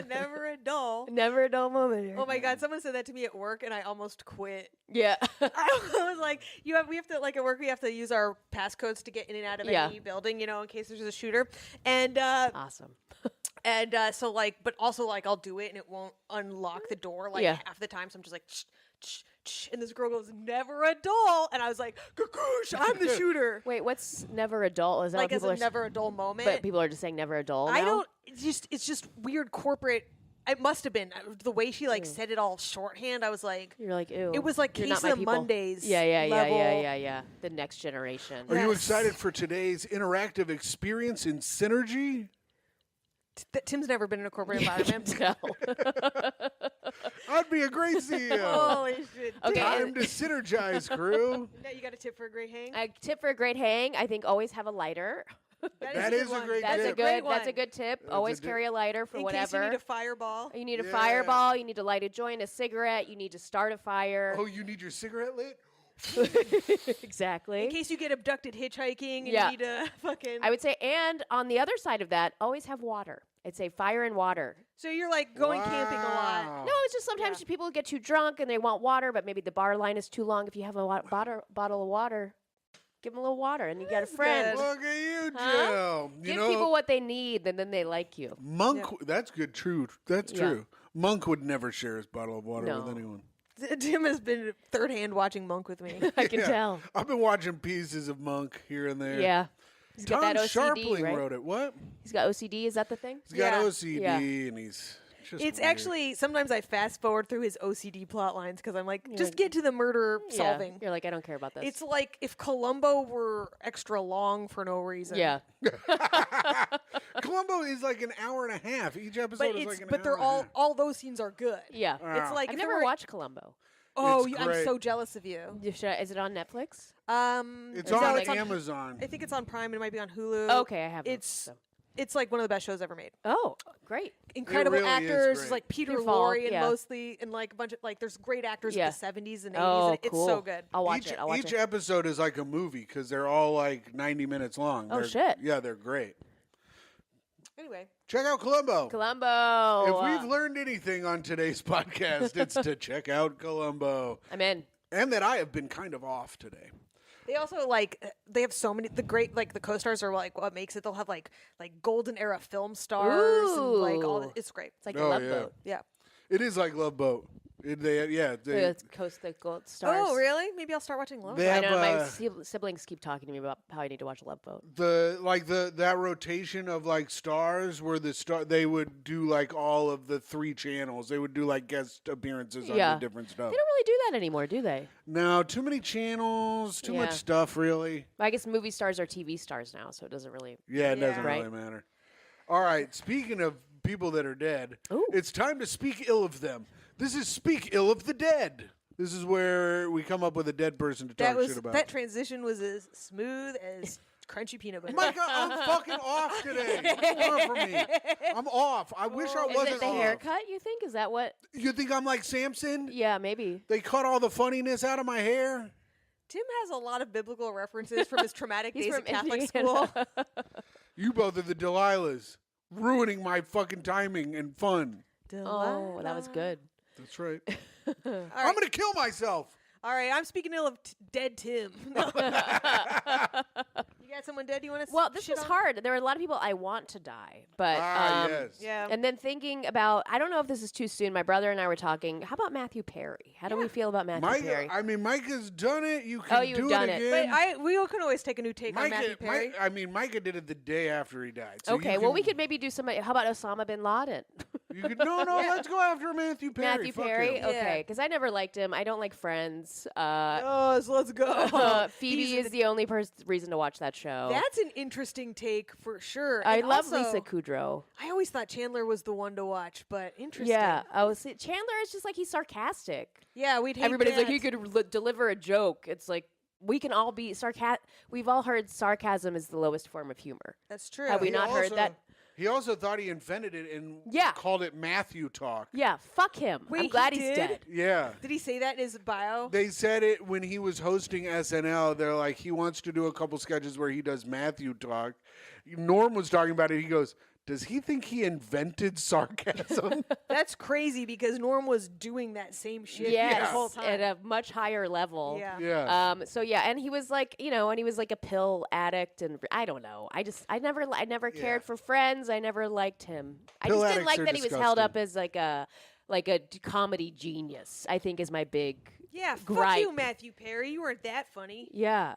[SPEAKER 2] Never a dull.
[SPEAKER 4] Never a dull moment here.
[SPEAKER 2] Oh my God! Someone said that to me at work, and I almost quit.
[SPEAKER 4] Yeah.
[SPEAKER 2] I was like, we have to, like, at work, we have to use our passcodes to get in and out of
[SPEAKER 4] Yeah.
[SPEAKER 2] any building, in case there's a shooter. And
[SPEAKER 4] Awesome.
[SPEAKER 2] so, like, but also, like, I'll do it and it won't unlock the door, like,
[SPEAKER 4] Yeah.
[SPEAKER 2] half the time. So I'm just like, shh, shh, shh. And this girl goes, never a dull. And I was like, Kakoosh, I'm the shooter.
[SPEAKER 4] Wait, what's never a dull? Is that
[SPEAKER 2] Like,
[SPEAKER 4] what
[SPEAKER 2] as
[SPEAKER 4] people
[SPEAKER 2] a
[SPEAKER 4] are
[SPEAKER 2] never a dull moment.
[SPEAKER 4] But people are just saying never a dull
[SPEAKER 2] I
[SPEAKER 4] now?
[SPEAKER 2] don't, it's just weird corporate. It must have been the way she, like, said it all shorthand. I was like,
[SPEAKER 4] You're like, ew.
[SPEAKER 2] It was like
[SPEAKER 4] you're
[SPEAKER 2] Case
[SPEAKER 4] not my
[SPEAKER 2] of
[SPEAKER 4] people.
[SPEAKER 2] Mondays
[SPEAKER 4] Yeah.
[SPEAKER 2] level.
[SPEAKER 4] The next generation.
[SPEAKER 1] Are you
[SPEAKER 2] Yes.
[SPEAKER 1] excited for today's interactive experience in synergy?
[SPEAKER 2] Tim's never been in a corporate environment.
[SPEAKER 4] No.
[SPEAKER 1] I'd be a great CEO.
[SPEAKER 2] Holy shit.
[SPEAKER 4] Okay.
[SPEAKER 1] Time to synergize, crew.
[SPEAKER 2] Now you got a tip for a great hang?
[SPEAKER 4] A tip for a great hang, I think always have a lighter.
[SPEAKER 1] That
[SPEAKER 2] good
[SPEAKER 1] is a
[SPEAKER 2] one.
[SPEAKER 1] great
[SPEAKER 4] That's
[SPEAKER 1] tip.
[SPEAKER 4] a good that's a
[SPEAKER 2] one.
[SPEAKER 4] good tip. Always
[SPEAKER 1] a
[SPEAKER 4] carry a lighter for
[SPEAKER 2] In
[SPEAKER 4] whatever.
[SPEAKER 2] case you need a fireball.
[SPEAKER 4] You need a
[SPEAKER 1] Yeah.
[SPEAKER 4] fireball, you need to light a joint, a cigarette, you need to start a fire.
[SPEAKER 1] Oh, you need your cigarette lit?
[SPEAKER 4] Exactly.
[SPEAKER 2] In case you get abducted hitchhiking and
[SPEAKER 4] Yeah.
[SPEAKER 2] you need a fucking...
[SPEAKER 4] I would say, and on the other side of that, always have water. I'd say fire and water.
[SPEAKER 2] So you're like going camping a lot.
[SPEAKER 1] Wow.
[SPEAKER 4] No, it's just sometimes people get too drunk and they want water, but maybe the bar line is too long. If you have a bottle of water, give them a little water, and you got a friend.
[SPEAKER 2] good.
[SPEAKER 1] Look at you,
[SPEAKER 4] Huh?
[SPEAKER 1] Jill. You
[SPEAKER 4] Give
[SPEAKER 1] know,
[SPEAKER 4] people what they need, and then they like you.
[SPEAKER 1] Monk, that's good, true. That's
[SPEAKER 4] Yeah.
[SPEAKER 1] true. Monk would never share his bottle of water
[SPEAKER 4] No.
[SPEAKER 1] with anyone.
[SPEAKER 2] Tim has been third hand watching Monk with me.
[SPEAKER 4] I can
[SPEAKER 1] Yeah.
[SPEAKER 4] tell.
[SPEAKER 1] I've been watching pieces of Monk here and there.
[SPEAKER 4] Yeah. He's got
[SPEAKER 1] Tom
[SPEAKER 4] that OCD,
[SPEAKER 1] Sharpling
[SPEAKER 4] right?
[SPEAKER 1] wrote it. What?
[SPEAKER 4] He's got OCD. Is that the thing?
[SPEAKER 1] He's got
[SPEAKER 2] Yeah.
[SPEAKER 1] OCD
[SPEAKER 4] Yeah.
[SPEAKER 1] and he's just
[SPEAKER 2] It's
[SPEAKER 1] weird.
[SPEAKER 2] actually, sometimes I fast forward through his OCD plot lines because I'm like, just
[SPEAKER 4] like-
[SPEAKER 2] get to the murder
[SPEAKER 4] Yeah.
[SPEAKER 2] solving.
[SPEAKER 4] You're like, I don't care about this.
[SPEAKER 2] It's like if Columbo were extra long for no reason.
[SPEAKER 4] yeah.
[SPEAKER 1] Columbo is like an hour and a half. Each episode
[SPEAKER 2] But
[SPEAKER 1] is
[SPEAKER 2] it's
[SPEAKER 1] like an
[SPEAKER 2] but
[SPEAKER 1] hour
[SPEAKER 2] they're
[SPEAKER 1] and a
[SPEAKER 2] all
[SPEAKER 1] half.
[SPEAKER 2] those scenes are good.
[SPEAKER 4] Yeah.
[SPEAKER 2] It's like
[SPEAKER 4] I've
[SPEAKER 2] if there
[SPEAKER 4] never
[SPEAKER 2] were-
[SPEAKER 4] watched Columbo.
[SPEAKER 2] Oh,
[SPEAKER 1] It's
[SPEAKER 2] I'm
[SPEAKER 1] great.
[SPEAKER 2] so jealous of you.
[SPEAKER 4] Is it on Netflix?
[SPEAKER 1] It's
[SPEAKER 2] no,
[SPEAKER 1] on
[SPEAKER 2] it's on-
[SPEAKER 1] Amazon.
[SPEAKER 2] I think it's on Prime. It might be on Hulu.
[SPEAKER 4] Okay, I have.
[SPEAKER 2] It's like one of the best shows ever made.
[SPEAKER 4] Oh, great.
[SPEAKER 2] Incredible
[SPEAKER 1] really is
[SPEAKER 2] actors,
[SPEAKER 1] great.
[SPEAKER 2] like Peter
[SPEAKER 4] Your fault,
[SPEAKER 2] Lorre, and
[SPEAKER 4] yeah.
[SPEAKER 2] mostly, and like a bunch of like. There's great actors
[SPEAKER 4] Yeah.
[SPEAKER 2] of the '70s and '80s.
[SPEAKER 4] Oh,
[SPEAKER 2] and
[SPEAKER 4] cool.
[SPEAKER 2] It's so good.
[SPEAKER 4] I'll watch it. I'll watch
[SPEAKER 1] Each
[SPEAKER 4] it.
[SPEAKER 1] episode is like a movie because they're all like 90 minutes long.
[SPEAKER 4] Oh,
[SPEAKER 1] They're-
[SPEAKER 4] shit.
[SPEAKER 1] Yeah, they're great.
[SPEAKER 2] Anyway,
[SPEAKER 1] Check out Columbo.
[SPEAKER 4] Columbo.
[SPEAKER 1] If we've learned anything on today's podcast, it's to check out Columbo.
[SPEAKER 4] I'm in.
[SPEAKER 1] And that I have been kind of off today.
[SPEAKER 2] they also like they have so many. The great like the co-stars are like what makes it. They'll have like golden era film stars and like all.
[SPEAKER 4] Ooh.
[SPEAKER 2] It's great.
[SPEAKER 4] It's like
[SPEAKER 1] Oh,
[SPEAKER 4] a love
[SPEAKER 1] yeah.
[SPEAKER 4] boat.
[SPEAKER 2] Yeah.
[SPEAKER 1] It is like Love Boat. They
[SPEAKER 4] Coast the Gold Stars.
[SPEAKER 2] Oh, really? Maybe I'll start watching Love.
[SPEAKER 1] They
[SPEAKER 4] I
[SPEAKER 1] have,
[SPEAKER 4] know my
[SPEAKER 1] uh,
[SPEAKER 4] siblings keep talking to me about how I need to watch Love Boat.
[SPEAKER 1] that rotation of like stars where they would do like all of the 3 channels. They would do like guest appearances on
[SPEAKER 4] Yeah.
[SPEAKER 1] the different stuff.
[SPEAKER 4] They don't really do that anymore, do they?
[SPEAKER 1] No, too many channels, too
[SPEAKER 4] Yeah.
[SPEAKER 1] much stuff really.
[SPEAKER 4] I guess movie stars are TV stars now, so it doesn't really.
[SPEAKER 1] Yeah, it doesn't
[SPEAKER 4] Right.
[SPEAKER 1] really matter. All right, speaking of people that are dead,
[SPEAKER 4] Ooh.
[SPEAKER 1] it's time to speak ill of them. This is Speak Ill of the Dead. This is where we come up with a dead person to talk shit about.
[SPEAKER 2] That transition was as smooth as crunchy peanut butter.
[SPEAKER 1] Myka, I'm fucking off today. What do you want from me? I'm off. I wish I
[SPEAKER 4] Is
[SPEAKER 1] wasn't
[SPEAKER 4] it the
[SPEAKER 1] off.
[SPEAKER 4] haircut? You think is that what?
[SPEAKER 1] You think I'm like Samson?
[SPEAKER 4] Yeah, maybe.
[SPEAKER 1] They cut all the funniness out of my hair.
[SPEAKER 2] Tim has a lot of biblical references from his traumatic
[SPEAKER 4] He's
[SPEAKER 2] days
[SPEAKER 4] from
[SPEAKER 2] at Catholic
[SPEAKER 4] Indiana.
[SPEAKER 2] school.
[SPEAKER 1] You both are the Delilahs, ruining my fucking timing and fun.
[SPEAKER 4] Oh, that was good.
[SPEAKER 1] That's right. I'm gonna kill myself.
[SPEAKER 2] All right, I'm speaking ill of dead Tim. You got someone dead you want to
[SPEAKER 4] Well, this was hard. There are a lot of people I want to die, but
[SPEAKER 1] Yes.
[SPEAKER 2] Yeah.
[SPEAKER 4] And then thinking about, I don't know if this is too soon. My brother and I were talking. How about Matthew Perry? How do we feel about Matthew Perry?
[SPEAKER 1] Micah's done it. You can
[SPEAKER 4] you've
[SPEAKER 1] do
[SPEAKER 4] done
[SPEAKER 1] it
[SPEAKER 4] it.
[SPEAKER 1] again.
[SPEAKER 2] But we can always take a new take on Matthew Perry.
[SPEAKER 1] Micah did it the day after he died. So
[SPEAKER 4] Okay,
[SPEAKER 1] you
[SPEAKER 4] well,
[SPEAKER 1] can-
[SPEAKER 4] we could maybe do some. How about Osama bin Laden?
[SPEAKER 1] You could no. Let's go after Matthew Perry.
[SPEAKER 4] Matthew
[SPEAKER 1] Fuck
[SPEAKER 4] Perry?
[SPEAKER 1] him.
[SPEAKER 4] Okay, because I never liked him. I don't like Friends.
[SPEAKER 2] Yes, let's go.
[SPEAKER 4] Phoebe
[SPEAKER 2] These are
[SPEAKER 4] is the only reason to watch that show.
[SPEAKER 2] That's an interesting take for sure.
[SPEAKER 4] I
[SPEAKER 2] And
[SPEAKER 4] love
[SPEAKER 2] also,
[SPEAKER 4] Lisa Kudrow.
[SPEAKER 2] I always thought Chandler was the one to watch, but interesting.
[SPEAKER 4] Yeah. Oh, see, Chandler is just like he's sarcastic.
[SPEAKER 2] Yeah, we'd hate
[SPEAKER 4] Everybody's like,
[SPEAKER 2] that.
[SPEAKER 4] he could deliver a joke. It's like, we can all be We've all heard sarcasm is the lowest form of humor.
[SPEAKER 2] That's true.
[SPEAKER 4] Have we
[SPEAKER 1] He
[SPEAKER 4] not heard
[SPEAKER 1] also-
[SPEAKER 4] that?
[SPEAKER 1] He also thought he invented it and
[SPEAKER 4] Yeah.
[SPEAKER 1] called it Matthew talk.
[SPEAKER 4] Yeah, fuck him.
[SPEAKER 2] Wait,
[SPEAKER 4] I'm glad
[SPEAKER 2] he
[SPEAKER 4] he's
[SPEAKER 2] did?
[SPEAKER 4] dead.
[SPEAKER 1] Yeah.
[SPEAKER 2] Did he say that in his bio?
[SPEAKER 1] They said it when he was hosting SNL. They're like, he wants to do a couple sketches where he does Matthew talk. Norm was talking about it. He goes, does he think he invented sarcasm?
[SPEAKER 2] That's crazy because Norm was doing that same shit
[SPEAKER 4] Yes,
[SPEAKER 2] the whole time.
[SPEAKER 4] at a much higher level.
[SPEAKER 2] Yeah.
[SPEAKER 1] yeah.
[SPEAKER 4] So yeah, and he was like, and he was like a pill addict, and I don't know. I never cared for Friends. I never liked him. I
[SPEAKER 1] Pill
[SPEAKER 4] just didn't like
[SPEAKER 1] addicts are
[SPEAKER 4] that he was held up
[SPEAKER 1] disgusting.
[SPEAKER 4] as like a comedy genius. I think is my big
[SPEAKER 2] Yeah, fuck
[SPEAKER 4] gripe.
[SPEAKER 2] you, Matthew Perry. You weren't that funny.
[SPEAKER 4] Yeah.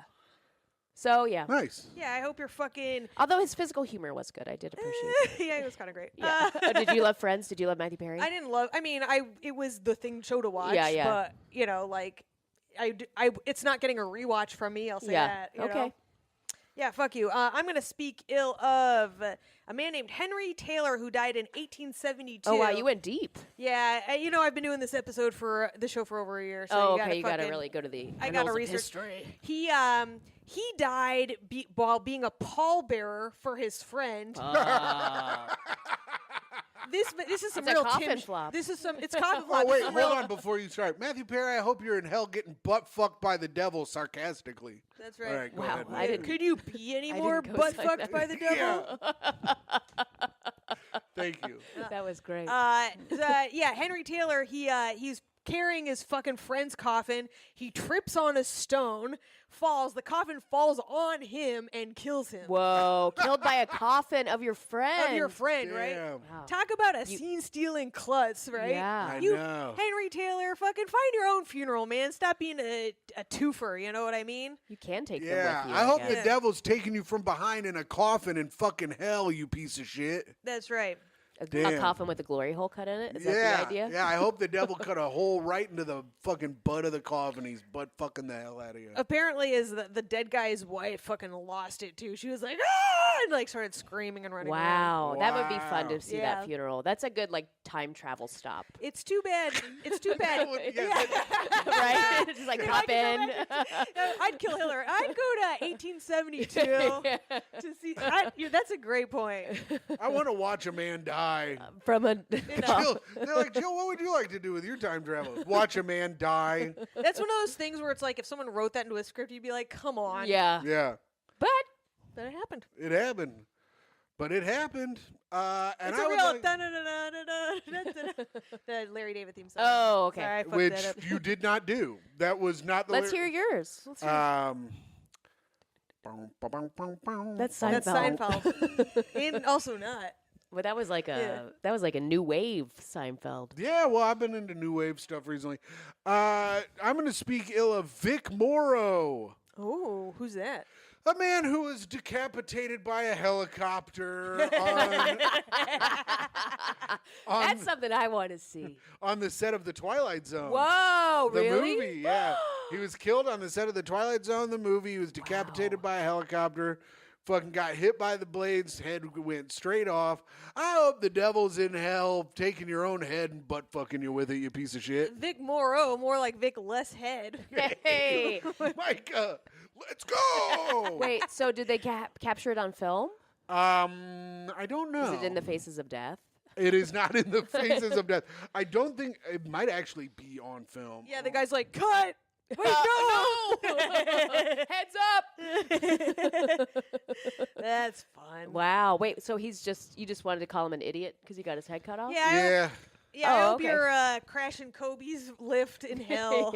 [SPEAKER 4] So yeah.
[SPEAKER 1] Nice.
[SPEAKER 2] Yeah, I hope you're fucking.
[SPEAKER 4] Although his physical humor was good, I did appreciate it.
[SPEAKER 2] Yeah, it was kind of great.
[SPEAKER 4] Yeah. Oh, did you love Friends? Did you love Matthew Perry?
[SPEAKER 2] I didn't love. I mean, it was the thing show to watch.
[SPEAKER 4] Yeah, yeah.
[SPEAKER 2] But like, it's not getting a rewatch from me. I'll say
[SPEAKER 4] Yeah.
[SPEAKER 2] that. you
[SPEAKER 4] Okay.
[SPEAKER 2] know? Yeah, fuck you. I'm gonna speak ill of a man named Henry Taylor who died in 1872.
[SPEAKER 4] Oh wow, you went deep.
[SPEAKER 2] Yeah, I've been doing this episode for the show for over a year. So
[SPEAKER 4] Oh,
[SPEAKER 2] you
[SPEAKER 4] okay, you gotta
[SPEAKER 2] fucking-
[SPEAKER 4] really go to the.
[SPEAKER 2] I
[SPEAKER 4] annals
[SPEAKER 2] gotta
[SPEAKER 4] of
[SPEAKER 2] research.
[SPEAKER 4] history.
[SPEAKER 2] He died while being a pallbearer for his friend. This is some
[SPEAKER 4] It's a
[SPEAKER 2] real
[SPEAKER 4] coffin
[SPEAKER 2] Tim.
[SPEAKER 4] flop.
[SPEAKER 2] This is some. It's coffin
[SPEAKER 1] Oh,
[SPEAKER 2] flop.
[SPEAKER 1] wait,
[SPEAKER 2] It's some
[SPEAKER 1] hold
[SPEAKER 2] real-
[SPEAKER 1] on before you start. Matthew Perry, I hope you're in hell getting butt fucked by the devil sarcastically.
[SPEAKER 2] That's
[SPEAKER 1] All
[SPEAKER 2] right.
[SPEAKER 1] right, go
[SPEAKER 4] Wow,
[SPEAKER 1] ahead.
[SPEAKER 4] I
[SPEAKER 1] man.
[SPEAKER 4] didn't-
[SPEAKER 2] Could you be any
[SPEAKER 4] I
[SPEAKER 2] more
[SPEAKER 4] didn't
[SPEAKER 2] butt
[SPEAKER 4] co-sign
[SPEAKER 2] fucked
[SPEAKER 4] that.
[SPEAKER 2] by the devil?
[SPEAKER 1] Thank you.
[SPEAKER 4] That was great.
[SPEAKER 2] Yeah, Henry Taylor. He's carrying his fucking friend's coffin. He trips on a stone, falls. The coffin falls on him and kills him.
[SPEAKER 4] Whoa, killed by a coffin of your friend.
[SPEAKER 2] Of your friend, right?
[SPEAKER 1] Damn.
[SPEAKER 4] Wow.
[SPEAKER 2] Talk about a scene-stealing klutz, right?
[SPEAKER 4] Yeah.
[SPEAKER 1] I
[SPEAKER 2] You,
[SPEAKER 1] know.
[SPEAKER 2] Henry Taylor, fucking find your own funeral, man. Stop being a twofer. You know what I mean?
[SPEAKER 4] You can take
[SPEAKER 1] Yeah,
[SPEAKER 4] them with you.
[SPEAKER 1] I hope
[SPEAKER 4] guess.
[SPEAKER 1] the devil's taking you from behind in a coffin in fucking hell, you piece of shit.
[SPEAKER 2] That's right.
[SPEAKER 4] a
[SPEAKER 1] Damn.
[SPEAKER 4] coffin with a glory hole cut in it. Is
[SPEAKER 1] yeah,
[SPEAKER 4] that the idea?
[SPEAKER 1] yeah. I hope the devil cut a hole right into the fucking butt of the coffin. He's butt fucking the hell out of you.
[SPEAKER 2] Apparently, is the dead guy's wife fucking lost it too. She was like, ah, and like started screaming and running around.
[SPEAKER 4] Wow, that would be fun
[SPEAKER 1] Wow.
[SPEAKER 4] to see
[SPEAKER 2] Yeah.
[SPEAKER 4] that funeral. That's a good like time travel stop,
[SPEAKER 2] It's too bad. It's too bad.
[SPEAKER 1] Yeah,
[SPEAKER 4] right? Just like
[SPEAKER 2] If I
[SPEAKER 4] hop
[SPEAKER 2] could go
[SPEAKER 4] in.
[SPEAKER 2] I'd kill Hillary. I'd go to 1872 to see. That's a great point.
[SPEAKER 1] I want to watch a man die.
[SPEAKER 4] From a
[SPEAKER 1] Jill, they're like, Jill, what would you like to do with your time travel? Watch a man die.
[SPEAKER 2] That's one of those things where it's like if someone wrote that into a script, you'd be like, "Come on."
[SPEAKER 4] yeah.
[SPEAKER 1] Yeah,
[SPEAKER 4] But
[SPEAKER 2] But it happened.
[SPEAKER 1] it happened. But it happened. And
[SPEAKER 2] It's
[SPEAKER 1] I
[SPEAKER 2] a
[SPEAKER 1] would
[SPEAKER 2] real
[SPEAKER 1] like,
[SPEAKER 2] the Larry David theme song.
[SPEAKER 4] Oh, okay.
[SPEAKER 2] Sorry, I fucked
[SPEAKER 1] which
[SPEAKER 2] that up.
[SPEAKER 1] you did not do. That was not the.
[SPEAKER 4] let's hear yours. Let's hear That's Seinfeld.
[SPEAKER 2] That's Seinfeld. And also not.
[SPEAKER 4] Well, that was like a
[SPEAKER 2] Yeah.
[SPEAKER 4] that was like a new wave Seinfeld.
[SPEAKER 1] Yeah, well, I've been into new wave stuff recently. I'm going to speak ill of Vic Morrow,
[SPEAKER 2] Oh, who's that?
[SPEAKER 1] a man who was decapitated by a helicopter on,
[SPEAKER 4] That's something I want to see.
[SPEAKER 1] on the set of The Twilight Zone.
[SPEAKER 4] Whoa,
[SPEAKER 1] The
[SPEAKER 4] really?
[SPEAKER 1] movie, yeah. He was killed on the set of The Twilight Zone, the movie. He was decapitated by a helicopter. Fucking got hit by the blades. Head went straight off. I hope the devil's in hell taking your own head and butt fucking you with it, you piece of shit.
[SPEAKER 2] Vic Morrow, more like Vic Less Head.
[SPEAKER 4] Hey.
[SPEAKER 1] Myka, let's go.
[SPEAKER 4] Wait, so did they capture it on film?
[SPEAKER 1] I don't know.
[SPEAKER 4] Is it in the Faces of Death?
[SPEAKER 1] It is not in the Faces of Death. I don't think it might actually be on film.
[SPEAKER 2] Yeah, the guy's like, cut! Wait,
[SPEAKER 4] no!
[SPEAKER 2] no!
[SPEAKER 4] Heads up!
[SPEAKER 2] That's fun.
[SPEAKER 4] Wow. Wait, so you just wanted to call him an idiot because he got his head cut off?
[SPEAKER 2] Yeah, I hope,
[SPEAKER 1] Yeah.
[SPEAKER 2] yeah, I
[SPEAKER 4] Oh,
[SPEAKER 2] hope
[SPEAKER 4] okay.
[SPEAKER 2] you're crashing Kobe's lift in hell.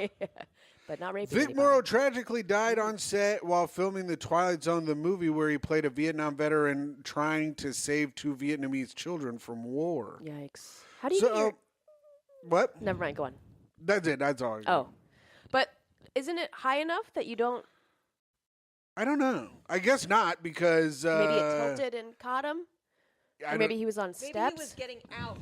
[SPEAKER 4] But not raping
[SPEAKER 1] Vic
[SPEAKER 4] anybody.
[SPEAKER 1] Morrow tragically died on set while filming The Twilight Zone, the movie where he played a Vietnam veteran trying to save two Vietnamese children from war.
[SPEAKER 4] Yikes. How do you
[SPEAKER 1] So,
[SPEAKER 4] get your...
[SPEAKER 1] what?
[SPEAKER 4] Never mind, go on.
[SPEAKER 1] That's it. That's all. I got.
[SPEAKER 4] Oh. But isn't it high enough that you don't...
[SPEAKER 1] I don't know. I guess not because
[SPEAKER 4] Maybe it tilted and caught him?
[SPEAKER 1] I
[SPEAKER 4] Or maybe he was on
[SPEAKER 2] Maybe
[SPEAKER 4] steps?
[SPEAKER 2] he was getting out.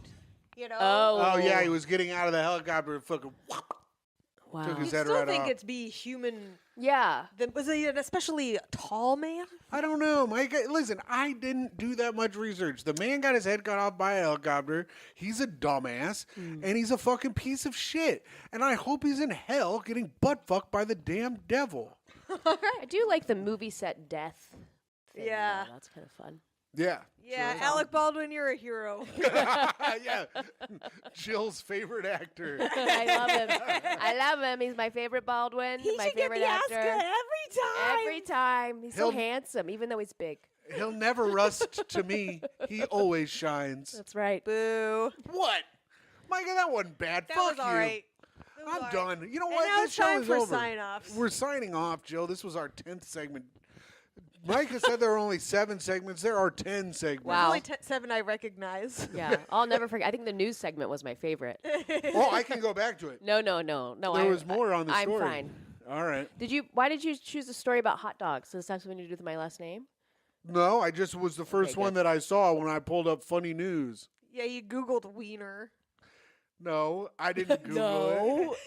[SPEAKER 2] You know.
[SPEAKER 1] Oh, yeah, he was getting out of the helicopter and fucking
[SPEAKER 4] Wow.
[SPEAKER 1] took
[SPEAKER 2] You
[SPEAKER 1] his head
[SPEAKER 2] still
[SPEAKER 1] right
[SPEAKER 2] think
[SPEAKER 1] off.
[SPEAKER 2] it's be human?
[SPEAKER 4] Yeah.
[SPEAKER 2] Was he an especially tall man?
[SPEAKER 1] I don't know, Mike. Listen, I didn't do that much research. The man got his head cut off by a helicopter. He's a dumbass, and he's a fucking piece of shit. And I hope he's in hell getting butt fucked by the damn devil.
[SPEAKER 4] I do like the movie set death thing,
[SPEAKER 2] Yeah.
[SPEAKER 4] though. That's kind of fun.
[SPEAKER 1] Yeah.
[SPEAKER 2] Yeah, Alec Baldwin, you're a hero.
[SPEAKER 1] Yeah. Jill's favorite actor.
[SPEAKER 4] I love him. I love him. He's my favorite Baldwin.
[SPEAKER 2] He
[SPEAKER 4] my
[SPEAKER 2] should get
[SPEAKER 4] favorite
[SPEAKER 2] the
[SPEAKER 4] actor.
[SPEAKER 2] Oscar every time.
[SPEAKER 4] Every time. He's so
[SPEAKER 1] He'll-
[SPEAKER 4] handsome, even though he's big.
[SPEAKER 1] He'll never rust to me. He always shines.
[SPEAKER 4] That's right.
[SPEAKER 2] Boo.
[SPEAKER 1] What? Micah, that wasn't bad.
[SPEAKER 2] That
[SPEAKER 1] Fuck
[SPEAKER 2] was all
[SPEAKER 1] you.
[SPEAKER 2] right. That was
[SPEAKER 1] I'm
[SPEAKER 2] all right.
[SPEAKER 1] done. You know
[SPEAKER 2] And
[SPEAKER 1] what?
[SPEAKER 2] now
[SPEAKER 1] This
[SPEAKER 2] it's
[SPEAKER 1] show
[SPEAKER 2] time
[SPEAKER 1] is
[SPEAKER 2] for
[SPEAKER 1] over.
[SPEAKER 2] sign-offs.
[SPEAKER 1] We're signing off, Jill. This was our 10th segment. Micah said there are only 7 segments. There are 10 segments.
[SPEAKER 4] Wow.
[SPEAKER 2] Only 7 I recognize.
[SPEAKER 4] Yeah. I'll never forget. I think the news segment was my favorite.
[SPEAKER 1] Oh, I can go back to it.
[SPEAKER 4] No.
[SPEAKER 1] There was more on the
[SPEAKER 4] I'm
[SPEAKER 1] story.
[SPEAKER 4] fine.
[SPEAKER 1] All right.
[SPEAKER 4] Why did you choose a story about hot dogs? Does this have something to do with my last name?
[SPEAKER 1] No, I just was the first
[SPEAKER 4] Okay,
[SPEAKER 1] one
[SPEAKER 4] good.
[SPEAKER 1] that I saw when I pulled up funny news.
[SPEAKER 2] Yeah, you Googled wiener.
[SPEAKER 1] No, I didn't Google it.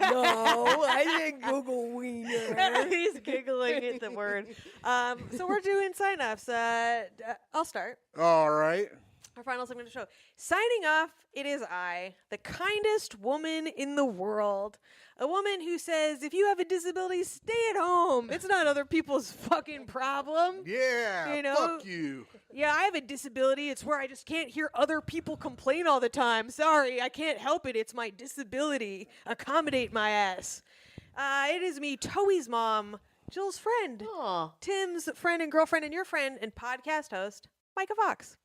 [SPEAKER 2] No.
[SPEAKER 4] I didn't Google wiener.
[SPEAKER 2] He's giggling at the word. So we're doing sign-offs. I'll start.
[SPEAKER 1] All right.
[SPEAKER 2] Our final segment of the show. Signing off, it is I, the kindest woman in the world. A woman who says, if you have a disability, stay at home. It's not other people's fucking problem.
[SPEAKER 1] Yeah.
[SPEAKER 2] You know-
[SPEAKER 1] Fuck you.
[SPEAKER 2] Yeah, I have a disability. It's where I just can't hear other people complain all the time. Sorry, I can't help it. It's my disability. Accommodate my ass. It is me, Toey's mom, Jill's friend,
[SPEAKER 4] Oh.
[SPEAKER 2] Tim's friend and girlfriend, and your friend and podcast host, Myka Fox.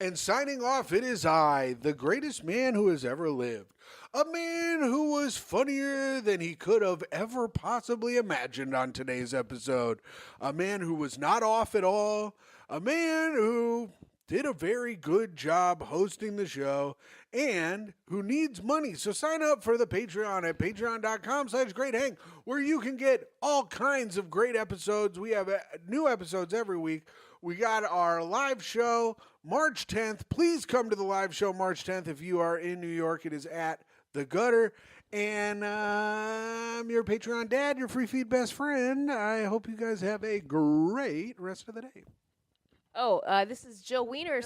[SPEAKER 1] And signing off, it is I, the greatest man who has ever lived. A man who was funnier than he could have ever possibly imagined on today's episode. A man who was not off at all. A man who did a very good job hosting the show and who needs money. So sign up for the Patreon at patreon.com/greathang, where you can get all kinds of great episodes. We have new episodes every week. We got our live show March 10th. Please come to the live show March 10th. If you are in New York, it is at The Gutter. And I'm your Patreon dad, your free feed best friend. I hope you guys have a great rest of the day.
[SPEAKER 4] Oh, this is Jill Wiener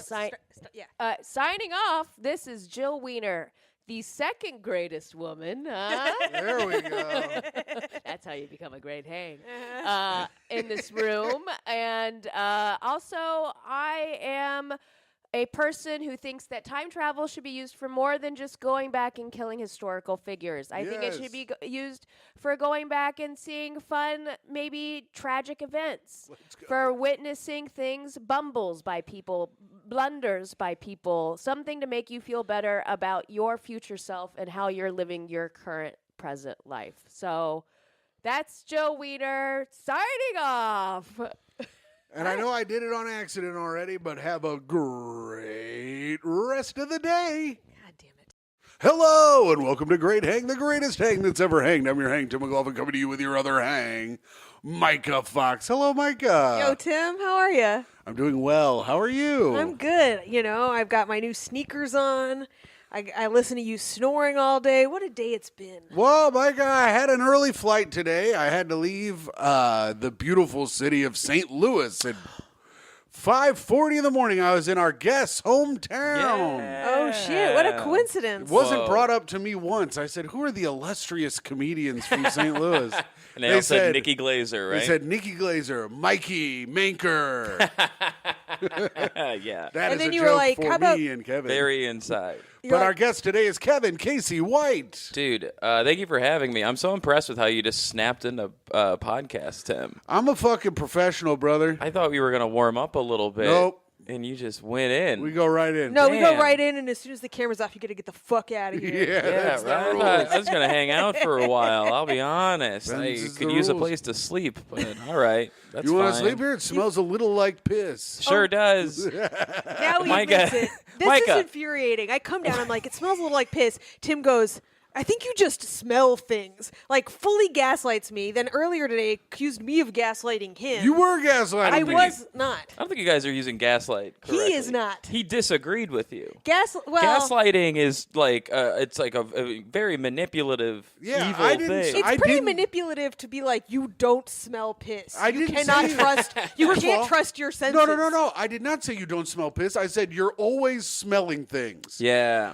[SPEAKER 2] Yeah.
[SPEAKER 4] signing off. This is Jill Wiener, the second greatest woman.
[SPEAKER 1] There we go.
[SPEAKER 4] That's how you become a great hang in this room. And also, I am a person who thinks that time travel should be used for more than just going back and killing historical figures. I think it should be used for going back and seeing fun, maybe tragic events, for witnessing things, bumbles by people, blunders by people, something to make you feel better about your future self and how you're living your current present life. So that's Joe Wiener signing off.
[SPEAKER 1] And I know I did it on accident already, but have a great rest of the day.
[SPEAKER 2] God damn it.
[SPEAKER 1] Hello, and welcome to Great Hang, the greatest hang that's ever hanged. I'm your hang, Tim McLaughlin, coming to you with your other hang, Myka Fox. Hello, Myka.
[SPEAKER 2] Yo, Tim, how are you?
[SPEAKER 1] I'm doing well. How are you?
[SPEAKER 2] I'm good. You know, I've got my new sneakers on. I listen to you snoring all day. What a day it's been.
[SPEAKER 1] Well, Myka, I had an early flight today. I had to leave the beautiful city of St. Louis at 5:40 in the morning. I was in our guest's hometown.
[SPEAKER 2] Oh, shit. What a coincidence.
[SPEAKER 1] Wasn't brought up to me once. I said, "Who are the illustrious comedians from St. Louis?"
[SPEAKER 5] And they all said Nikki Glazer, right?
[SPEAKER 1] They said Nikki Glazer, Mikey, Manker.
[SPEAKER 5] Yeah.
[SPEAKER 1] That
[SPEAKER 2] And
[SPEAKER 1] is
[SPEAKER 2] then
[SPEAKER 1] a
[SPEAKER 2] you were
[SPEAKER 1] joke
[SPEAKER 2] like,
[SPEAKER 1] for
[SPEAKER 2] how about-
[SPEAKER 1] me and Kevin.
[SPEAKER 5] Very inside.
[SPEAKER 1] But our guest today is Kevin Casey White.
[SPEAKER 5] Dude, thank you for having me. I'm so impressed with how you just snapped into podcast, Tim.
[SPEAKER 1] I'm a fucking professional, brother.
[SPEAKER 5] I thought we were going to warm up a little bit.
[SPEAKER 1] Nope.
[SPEAKER 5] And you just went in.
[SPEAKER 1] We go right in.
[SPEAKER 2] No, we go
[SPEAKER 5] Damn.
[SPEAKER 2] right in, and as soon as the camera's off, you got to get the fuck out of here.
[SPEAKER 1] Yeah,
[SPEAKER 5] Yeah,
[SPEAKER 1] that's the
[SPEAKER 5] right.
[SPEAKER 1] rules.
[SPEAKER 5] I was going to hang out for a while. I'll be honest. I
[SPEAKER 1] Them's is
[SPEAKER 5] could
[SPEAKER 1] the
[SPEAKER 5] use a
[SPEAKER 1] rules.
[SPEAKER 5] place to sleep, but all right. That's
[SPEAKER 1] You want to
[SPEAKER 5] fine.
[SPEAKER 1] sleep here? It smells a little like piss.
[SPEAKER 5] Sure does.
[SPEAKER 2] Now he
[SPEAKER 5] Myka-
[SPEAKER 2] admits it. This is
[SPEAKER 5] Myka.
[SPEAKER 2] infuriating. I come down, I'm like, it smells a little like piss. Tim goes, I think you just smell things. Like, fully gaslights me. Then earlier today accused me of gaslighting him.
[SPEAKER 1] You were gaslighting
[SPEAKER 2] I
[SPEAKER 1] me.
[SPEAKER 2] was not.
[SPEAKER 5] I don't think you guys are using gaslight correctly.
[SPEAKER 2] He is not.
[SPEAKER 5] He disagreed with you.
[SPEAKER 2] Well,
[SPEAKER 5] Gaslighting is like it's like a very manipulative,
[SPEAKER 1] Yeah,
[SPEAKER 5] evil
[SPEAKER 1] I didn't
[SPEAKER 5] thing.
[SPEAKER 2] it's
[SPEAKER 1] I
[SPEAKER 2] pretty
[SPEAKER 1] didn't-
[SPEAKER 2] manipulative to be like, you don't smell piss.
[SPEAKER 1] I
[SPEAKER 2] You
[SPEAKER 1] didn't
[SPEAKER 2] cannot
[SPEAKER 1] say-
[SPEAKER 2] trust. You
[SPEAKER 1] First of
[SPEAKER 2] can't
[SPEAKER 1] all,
[SPEAKER 2] trust your senses.
[SPEAKER 1] No. I did not say you don't smell piss. I said you're always smelling things.
[SPEAKER 5] Yeah.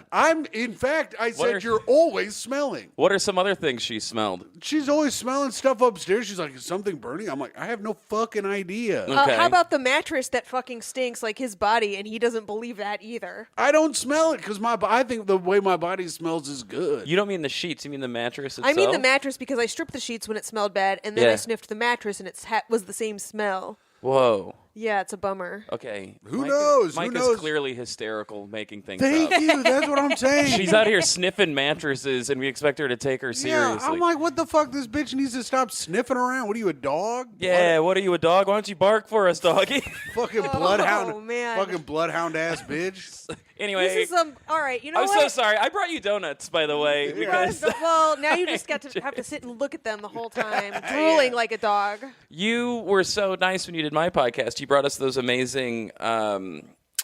[SPEAKER 1] In fact, I
[SPEAKER 5] What
[SPEAKER 1] said
[SPEAKER 5] are-
[SPEAKER 1] you're always smelling.
[SPEAKER 5] What are some other things she smelled?
[SPEAKER 1] She's always smelling stuff upstairs. She's like, is something burning? I'm like, I have no fucking idea.
[SPEAKER 5] Okay.
[SPEAKER 2] How about the mattress that fucking stinks like his body, and he doesn't believe that either?
[SPEAKER 1] I don't smell it because I think the way my body smells is good.
[SPEAKER 5] You don't mean the sheets, you mean the mattress itself?
[SPEAKER 2] I mean the mattress because I stripped the sheets when it smelled bad, and then I
[SPEAKER 5] Yeah.
[SPEAKER 2] sniffed the mattress, and it was the same smell.
[SPEAKER 5] Whoa.
[SPEAKER 2] Yeah, it's a bummer.
[SPEAKER 5] Okay.
[SPEAKER 1] Who knows? Who
[SPEAKER 5] Micah's
[SPEAKER 1] knows?
[SPEAKER 5] clearly hysterical making things
[SPEAKER 1] Thank
[SPEAKER 5] up.
[SPEAKER 1] you. That's what I'm saying.
[SPEAKER 5] She's out here sniffing mattresses, and we expect her to take her seriously.
[SPEAKER 1] Yeah, I'm like, what the fuck? This bitch needs to stop sniffing around. What are you, a dog?
[SPEAKER 5] Yeah, what are you, a dog? Why don't you bark for us, doggy?
[SPEAKER 1] Fucking bloodhound.
[SPEAKER 2] Oh, man.
[SPEAKER 1] Fucking bloodhound ass bitch.
[SPEAKER 5] Anyway,
[SPEAKER 2] This is all right. You know
[SPEAKER 5] I'm
[SPEAKER 2] what?
[SPEAKER 5] so sorry. I brought you donuts, by the way, because
[SPEAKER 2] Well, now you just got to have to sit and look at them the whole time, drooling like a dog.
[SPEAKER 5] you were so nice when you did my podcast. You brought us those amazing,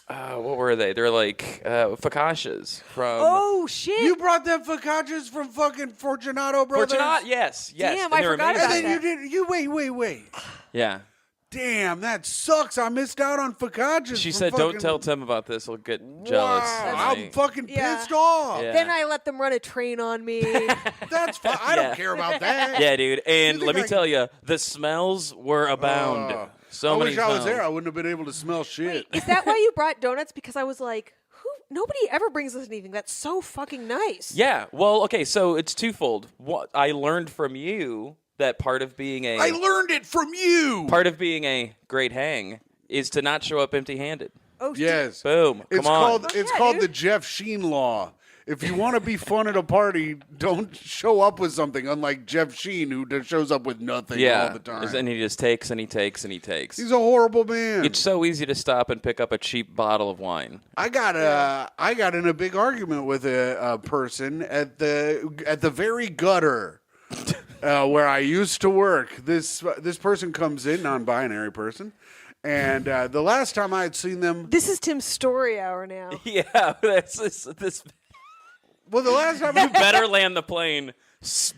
[SPEAKER 5] what were they? They're like focaccias from...
[SPEAKER 2] Oh shit!
[SPEAKER 1] You brought them focaccias from fucking Fortunato Brothers?
[SPEAKER 5] Fortunat? Yes.
[SPEAKER 2] Damn,
[SPEAKER 5] and
[SPEAKER 2] I
[SPEAKER 5] they're
[SPEAKER 2] forgot
[SPEAKER 5] amazing.
[SPEAKER 2] about
[SPEAKER 1] And then
[SPEAKER 2] that.
[SPEAKER 1] you wait.
[SPEAKER 5] Yeah.
[SPEAKER 1] Damn, that sucks. I missed out on focaccias.
[SPEAKER 5] She
[SPEAKER 1] from
[SPEAKER 5] said,
[SPEAKER 1] fucking...
[SPEAKER 5] don't tell Tim about this. He'll get jealous.
[SPEAKER 1] Wow,
[SPEAKER 5] And
[SPEAKER 1] I'm fucking
[SPEAKER 2] Yeah.
[SPEAKER 1] pissed off.
[SPEAKER 5] Yeah.
[SPEAKER 2] Then I let them run a train on me.
[SPEAKER 1] That's fine. I
[SPEAKER 5] Yeah.
[SPEAKER 1] don't care about that.
[SPEAKER 5] Yeah, dude. And
[SPEAKER 1] You
[SPEAKER 5] let me
[SPEAKER 1] think I-
[SPEAKER 5] tell you, the smells were abound. So
[SPEAKER 1] I
[SPEAKER 5] many
[SPEAKER 1] wish I was
[SPEAKER 5] smells.
[SPEAKER 1] there. I wouldn't have been able to smell shit.
[SPEAKER 2] Is that why you brought donuts? Because I was like, nobody ever brings us anything that's so fucking nice.
[SPEAKER 5] Yeah. Well, okay. So it's twofold. What I learned from you that part of being
[SPEAKER 1] I learned it from you.
[SPEAKER 5] a great hang is to not show up empty-handed.
[SPEAKER 2] Oh shit.
[SPEAKER 1] Yes.
[SPEAKER 5] Boom.
[SPEAKER 1] It's
[SPEAKER 5] Come on.
[SPEAKER 1] called
[SPEAKER 2] Oh,
[SPEAKER 1] it's
[SPEAKER 2] yeah,
[SPEAKER 1] called
[SPEAKER 2] dude.
[SPEAKER 1] the Jeff Sheen law. If you want to be fun at a party, don't show up with something. Unlike Jeff Sheen, who just shows up with nothing all the time.
[SPEAKER 5] And he just takes and he takes and he takes.
[SPEAKER 1] He's a horrible man.
[SPEAKER 5] It's so easy to stop and pick up a cheap bottle of wine.
[SPEAKER 1] I got in a big argument with a person at the very gutter where I used to work. This person comes in, non-binary person, and the last time I had seen them,
[SPEAKER 2] This is Tim's story hour now.
[SPEAKER 5] Yeah, that's this.
[SPEAKER 1] well, the last time
[SPEAKER 5] You better land the plane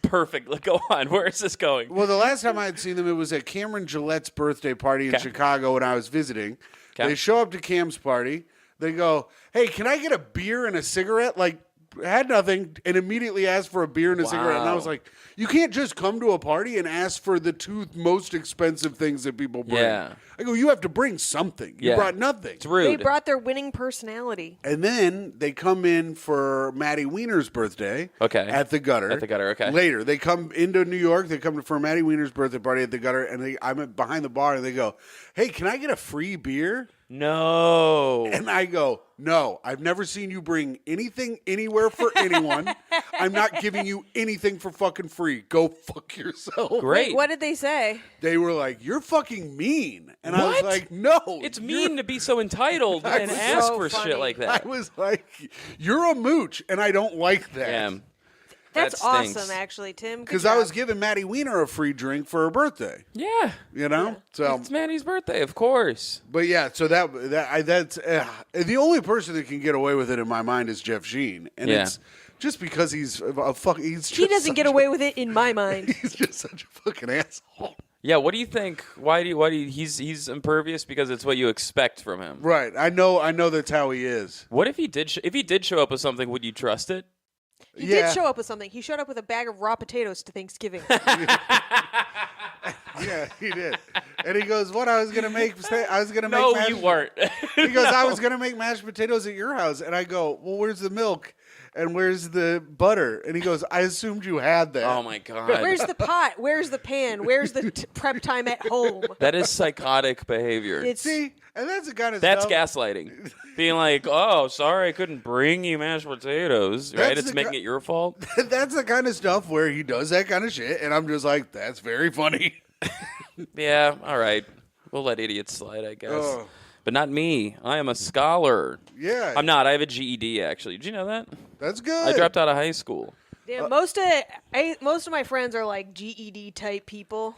[SPEAKER 5] perfectly. Go on. Where is this going?
[SPEAKER 1] Well, the last time I had seen them, it was at Cameron Gillette's birthday party in
[SPEAKER 5] Okay.
[SPEAKER 1] Chicago when I was visiting.
[SPEAKER 5] Okay.
[SPEAKER 1] They show up to Cam's party. They go, "Hey, can I get a beer and a cigarette?" Like, had nothing, and immediately asked for a beer and a cigarette. And I was
[SPEAKER 5] Wow.
[SPEAKER 1] like, "You can't just come to a party and ask for the two most expensive things that people bring."
[SPEAKER 5] Yeah.
[SPEAKER 1] I go, "You have to bring something. You
[SPEAKER 5] Yeah.
[SPEAKER 1] brought nothing."
[SPEAKER 5] It's rude.
[SPEAKER 2] They brought their winning personality.
[SPEAKER 1] And then they come in for Maddie Wiener's birthday.
[SPEAKER 5] Okay.
[SPEAKER 1] At the gutter.
[SPEAKER 5] At the gutter, okay.
[SPEAKER 1] Later, they come into New York. They come for Maddie Wiener's birthday party at the gutter, and I'm behind the bar, and they go, "Hey, can I get a free beer?"
[SPEAKER 5] No.
[SPEAKER 1] And I go, "No, I've never seen you bring anything anywhere for anyone. I'm not giving you anything for fucking free. Go fuck yourself."
[SPEAKER 5] Great.
[SPEAKER 2] What did they say?
[SPEAKER 1] They were like, "You're fucking mean," and I was
[SPEAKER 5] What?
[SPEAKER 1] like, "No,
[SPEAKER 5] It's
[SPEAKER 1] you're-
[SPEAKER 5] mean to be so entitled and
[SPEAKER 1] was
[SPEAKER 5] ask
[SPEAKER 2] so
[SPEAKER 5] for
[SPEAKER 2] funny.
[SPEAKER 5] shit like
[SPEAKER 1] I
[SPEAKER 5] that.
[SPEAKER 1] was like, "You're a mooch," and I don't like that.
[SPEAKER 5] Damn.
[SPEAKER 2] That's
[SPEAKER 5] That stinks.
[SPEAKER 2] awesome, actually, Tim. Good
[SPEAKER 1] Because I was
[SPEAKER 2] job.
[SPEAKER 1] giving Maddie Wiener a free drink for her birthday,
[SPEAKER 5] Yeah.
[SPEAKER 1] you know. So,
[SPEAKER 5] It's Manny's birthday, of course.
[SPEAKER 1] but yeah, so that's the only person that can get away with it in my mind is Jeff Sheen, and
[SPEAKER 5] Yeah.
[SPEAKER 1] it's just because he's a fuck. He's
[SPEAKER 2] He
[SPEAKER 1] just
[SPEAKER 2] doesn't get
[SPEAKER 1] such
[SPEAKER 2] away with it in my mind.
[SPEAKER 1] He's just such a fucking asshole.
[SPEAKER 5] Yeah, what do you think? Why do you he's impervious because it's what you expect from him.
[SPEAKER 1] Right? I know that's how he is.
[SPEAKER 5] What if he did show up with something, would you trust it?
[SPEAKER 2] He
[SPEAKER 1] Yeah.
[SPEAKER 2] did show up with something. He showed up with a bag of raw potatoes to Thanksgiving.
[SPEAKER 1] Yeah, he did. And he goes, "What? I was gonna make
[SPEAKER 5] No,
[SPEAKER 1] mashed-"
[SPEAKER 5] you weren't.
[SPEAKER 1] He goes, "I
[SPEAKER 5] No.
[SPEAKER 1] was gonna make mashed potatoes at your house," and I go, "Well, where's the milk? And where's the butter?" And he goes, "I assumed you had that."
[SPEAKER 5] Oh my god.
[SPEAKER 2] Where's the pot? Where's the pan? Where's the prep time at home?
[SPEAKER 5] That is psychotic behavior.
[SPEAKER 2] It's
[SPEAKER 1] See, and that's the kind of
[SPEAKER 5] That's
[SPEAKER 1] stuff.
[SPEAKER 5] gaslighting. Being like, "Oh, sorry, I couldn't bring you mashed potatoes." Right?
[SPEAKER 1] That's
[SPEAKER 5] It's
[SPEAKER 1] the
[SPEAKER 5] making
[SPEAKER 1] ki-
[SPEAKER 5] it your fault.
[SPEAKER 1] That's the kind of stuff where he does that kind of shit, and I'm just like, "That's very funny."
[SPEAKER 5] Yeah. All right. We'll let idiots slide, I guess.
[SPEAKER 1] Ugh.
[SPEAKER 5] But not me. I am a scholar.
[SPEAKER 1] Yeah,
[SPEAKER 5] I'm not. I have a GED, actually. Did you know that?
[SPEAKER 1] That's good.
[SPEAKER 5] I dropped out of high school.
[SPEAKER 2] Yeah, most of my friends are like GED type people.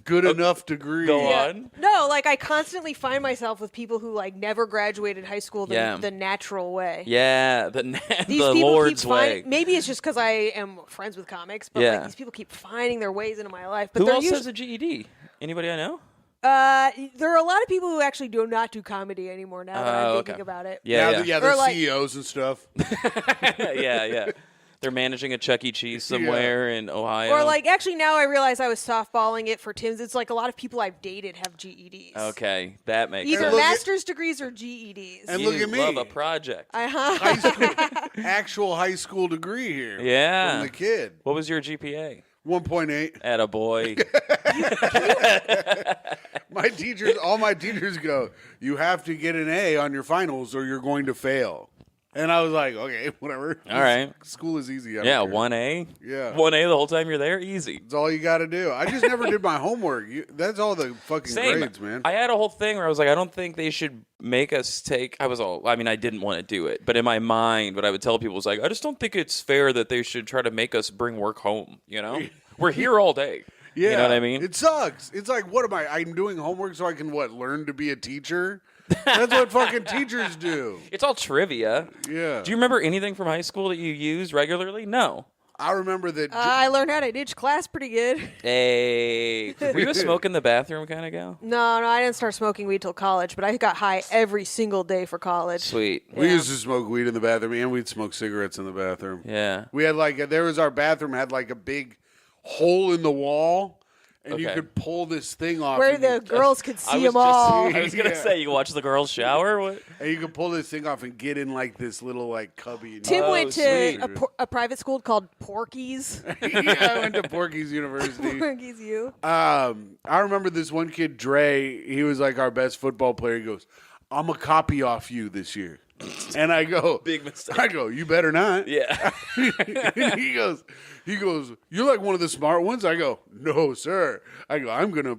[SPEAKER 1] Good enough degree.
[SPEAKER 5] Go on.
[SPEAKER 2] No, like I constantly find myself with people who like never graduated high school the natural way.
[SPEAKER 5] Yeah, the
[SPEAKER 2] These
[SPEAKER 5] the
[SPEAKER 2] people
[SPEAKER 5] Lord's
[SPEAKER 2] keep
[SPEAKER 5] way.
[SPEAKER 2] finding. Maybe it's just because I am friends with comics, but
[SPEAKER 5] Yeah.
[SPEAKER 2] like these people keep finding their ways into my life. But
[SPEAKER 5] Who
[SPEAKER 2] they're
[SPEAKER 5] else has a GED? Anybody I know?
[SPEAKER 2] there are a lot of people who actually do not do comedy anymore. Now that I'm thinking
[SPEAKER 5] okay.
[SPEAKER 2] about it.
[SPEAKER 5] Yeah,
[SPEAKER 1] They're
[SPEAKER 2] Or, like-
[SPEAKER 1] CEOs and stuff.
[SPEAKER 5] yeah. They're managing a Chuck E. Cheese somewhere in Ohio.
[SPEAKER 2] Or like, actually, now I realize I was softballing it for Tim's. It's like a lot of people I've dated have GEDs.
[SPEAKER 5] Okay, that makes
[SPEAKER 2] Either
[SPEAKER 5] sense.
[SPEAKER 1] look at-
[SPEAKER 2] master's degrees or GEDs.
[SPEAKER 1] And
[SPEAKER 5] You
[SPEAKER 1] look at me.
[SPEAKER 5] love a project.
[SPEAKER 1] High school, actual high school degree here.
[SPEAKER 5] Yeah.
[SPEAKER 1] From the kid.
[SPEAKER 5] What was your GPA?
[SPEAKER 1] 1.8.
[SPEAKER 5] Attaboy.
[SPEAKER 1] All my teachers go, you have to get an A on your finals or you're going to fail. And I was like, okay, whatever.
[SPEAKER 5] All right.
[SPEAKER 1] School is easy. I don't
[SPEAKER 5] Yeah,
[SPEAKER 1] care.
[SPEAKER 5] 1A.
[SPEAKER 1] Yeah.
[SPEAKER 5] 1A the whole time you're there? Easy.
[SPEAKER 1] That's all you got to do. I just never did my homework. That's all the fucking
[SPEAKER 5] Same.
[SPEAKER 1] grades, man.
[SPEAKER 5] I had a whole thing where I was like, I don't think they should make us take. I didn't want to do it, but in my mind, what I would tell people was like, I just don't think it's fair that they should try to make us bring work home. You know, we're here all day.
[SPEAKER 1] Yeah,
[SPEAKER 5] You know what I mean?
[SPEAKER 1] It sucks. It's like, what am I? I'm doing homework so I can learn to be a teacher. That's what fucking teachers do.
[SPEAKER 5] It's all trivia.
[SPEAKER 1] Yeah.
[SPEAKER 5] Do you remember anything from high school that you use regularly? No.
[SPEAKER 1] I remember that.
[SPEAKER 2] I learned how to ditch class pretty good.
[SPEAKER 5] Hey, were you a smoke in the bathroom kind of gal?
[SPEAKER 2] No, I didn't start smoking weed till college, but I got high every single day for college.
[SPEAKER 5] Sweet.
[SPEAKER 1] we
[SPEAKER 2] Yeah.
[SPEAKER 1] used to smoke weed in the bathroom, and we'd smoke cigarettes in the bathroom.
[SPEAKER 5] Yeah.
[SPEAKER 1] We had our bathroom had like a big hole in the wall, and you
[SPEAKER 5] Okay.
[SPEAKER 1] could pull this thing off.
[SPEAKER 2] Where
[SPEAKER 1] and
[SPEAKER 2] the
[SPEAKER 1] you-
[SPEAKER 2] girls could
[SPEAKER 5] I
[SPEAKER 2] see
[SPEAKER 5] was
[SPEAKER 2] them all.
[SPEAKER 5] I was gonna
[SPEAKER 1] Yeah.
[SPEAKER 5] say you watch the girls shower. What?
[SPEAKER 1] And you could pull this thing off and get in like this little like cubby. And
[SPEAKER 2] Tim
[SPEAKER 5] Oh,
[SPEAKER 2] went to
[SPEAKER 5] sweet.
[SPEAKER 2] a private school called Porky's.
[SPEAKER 1] Yeah, I went to Porky's University.
[SPEAKER 2] Porky's U.
[SPEAKER 1] I remember this one kid, Dre. He was like our best football player. He goes, "I'm a copy off you this year," and I go,
[SPEAKER 5] Big mistake.
[SPEAKER 1] I go, "You better not."
[SPEAKER 5] Yeah.
[SPEAKER 1] And he goes, "You're like one of the smart ones." I go, "No, sir." I go,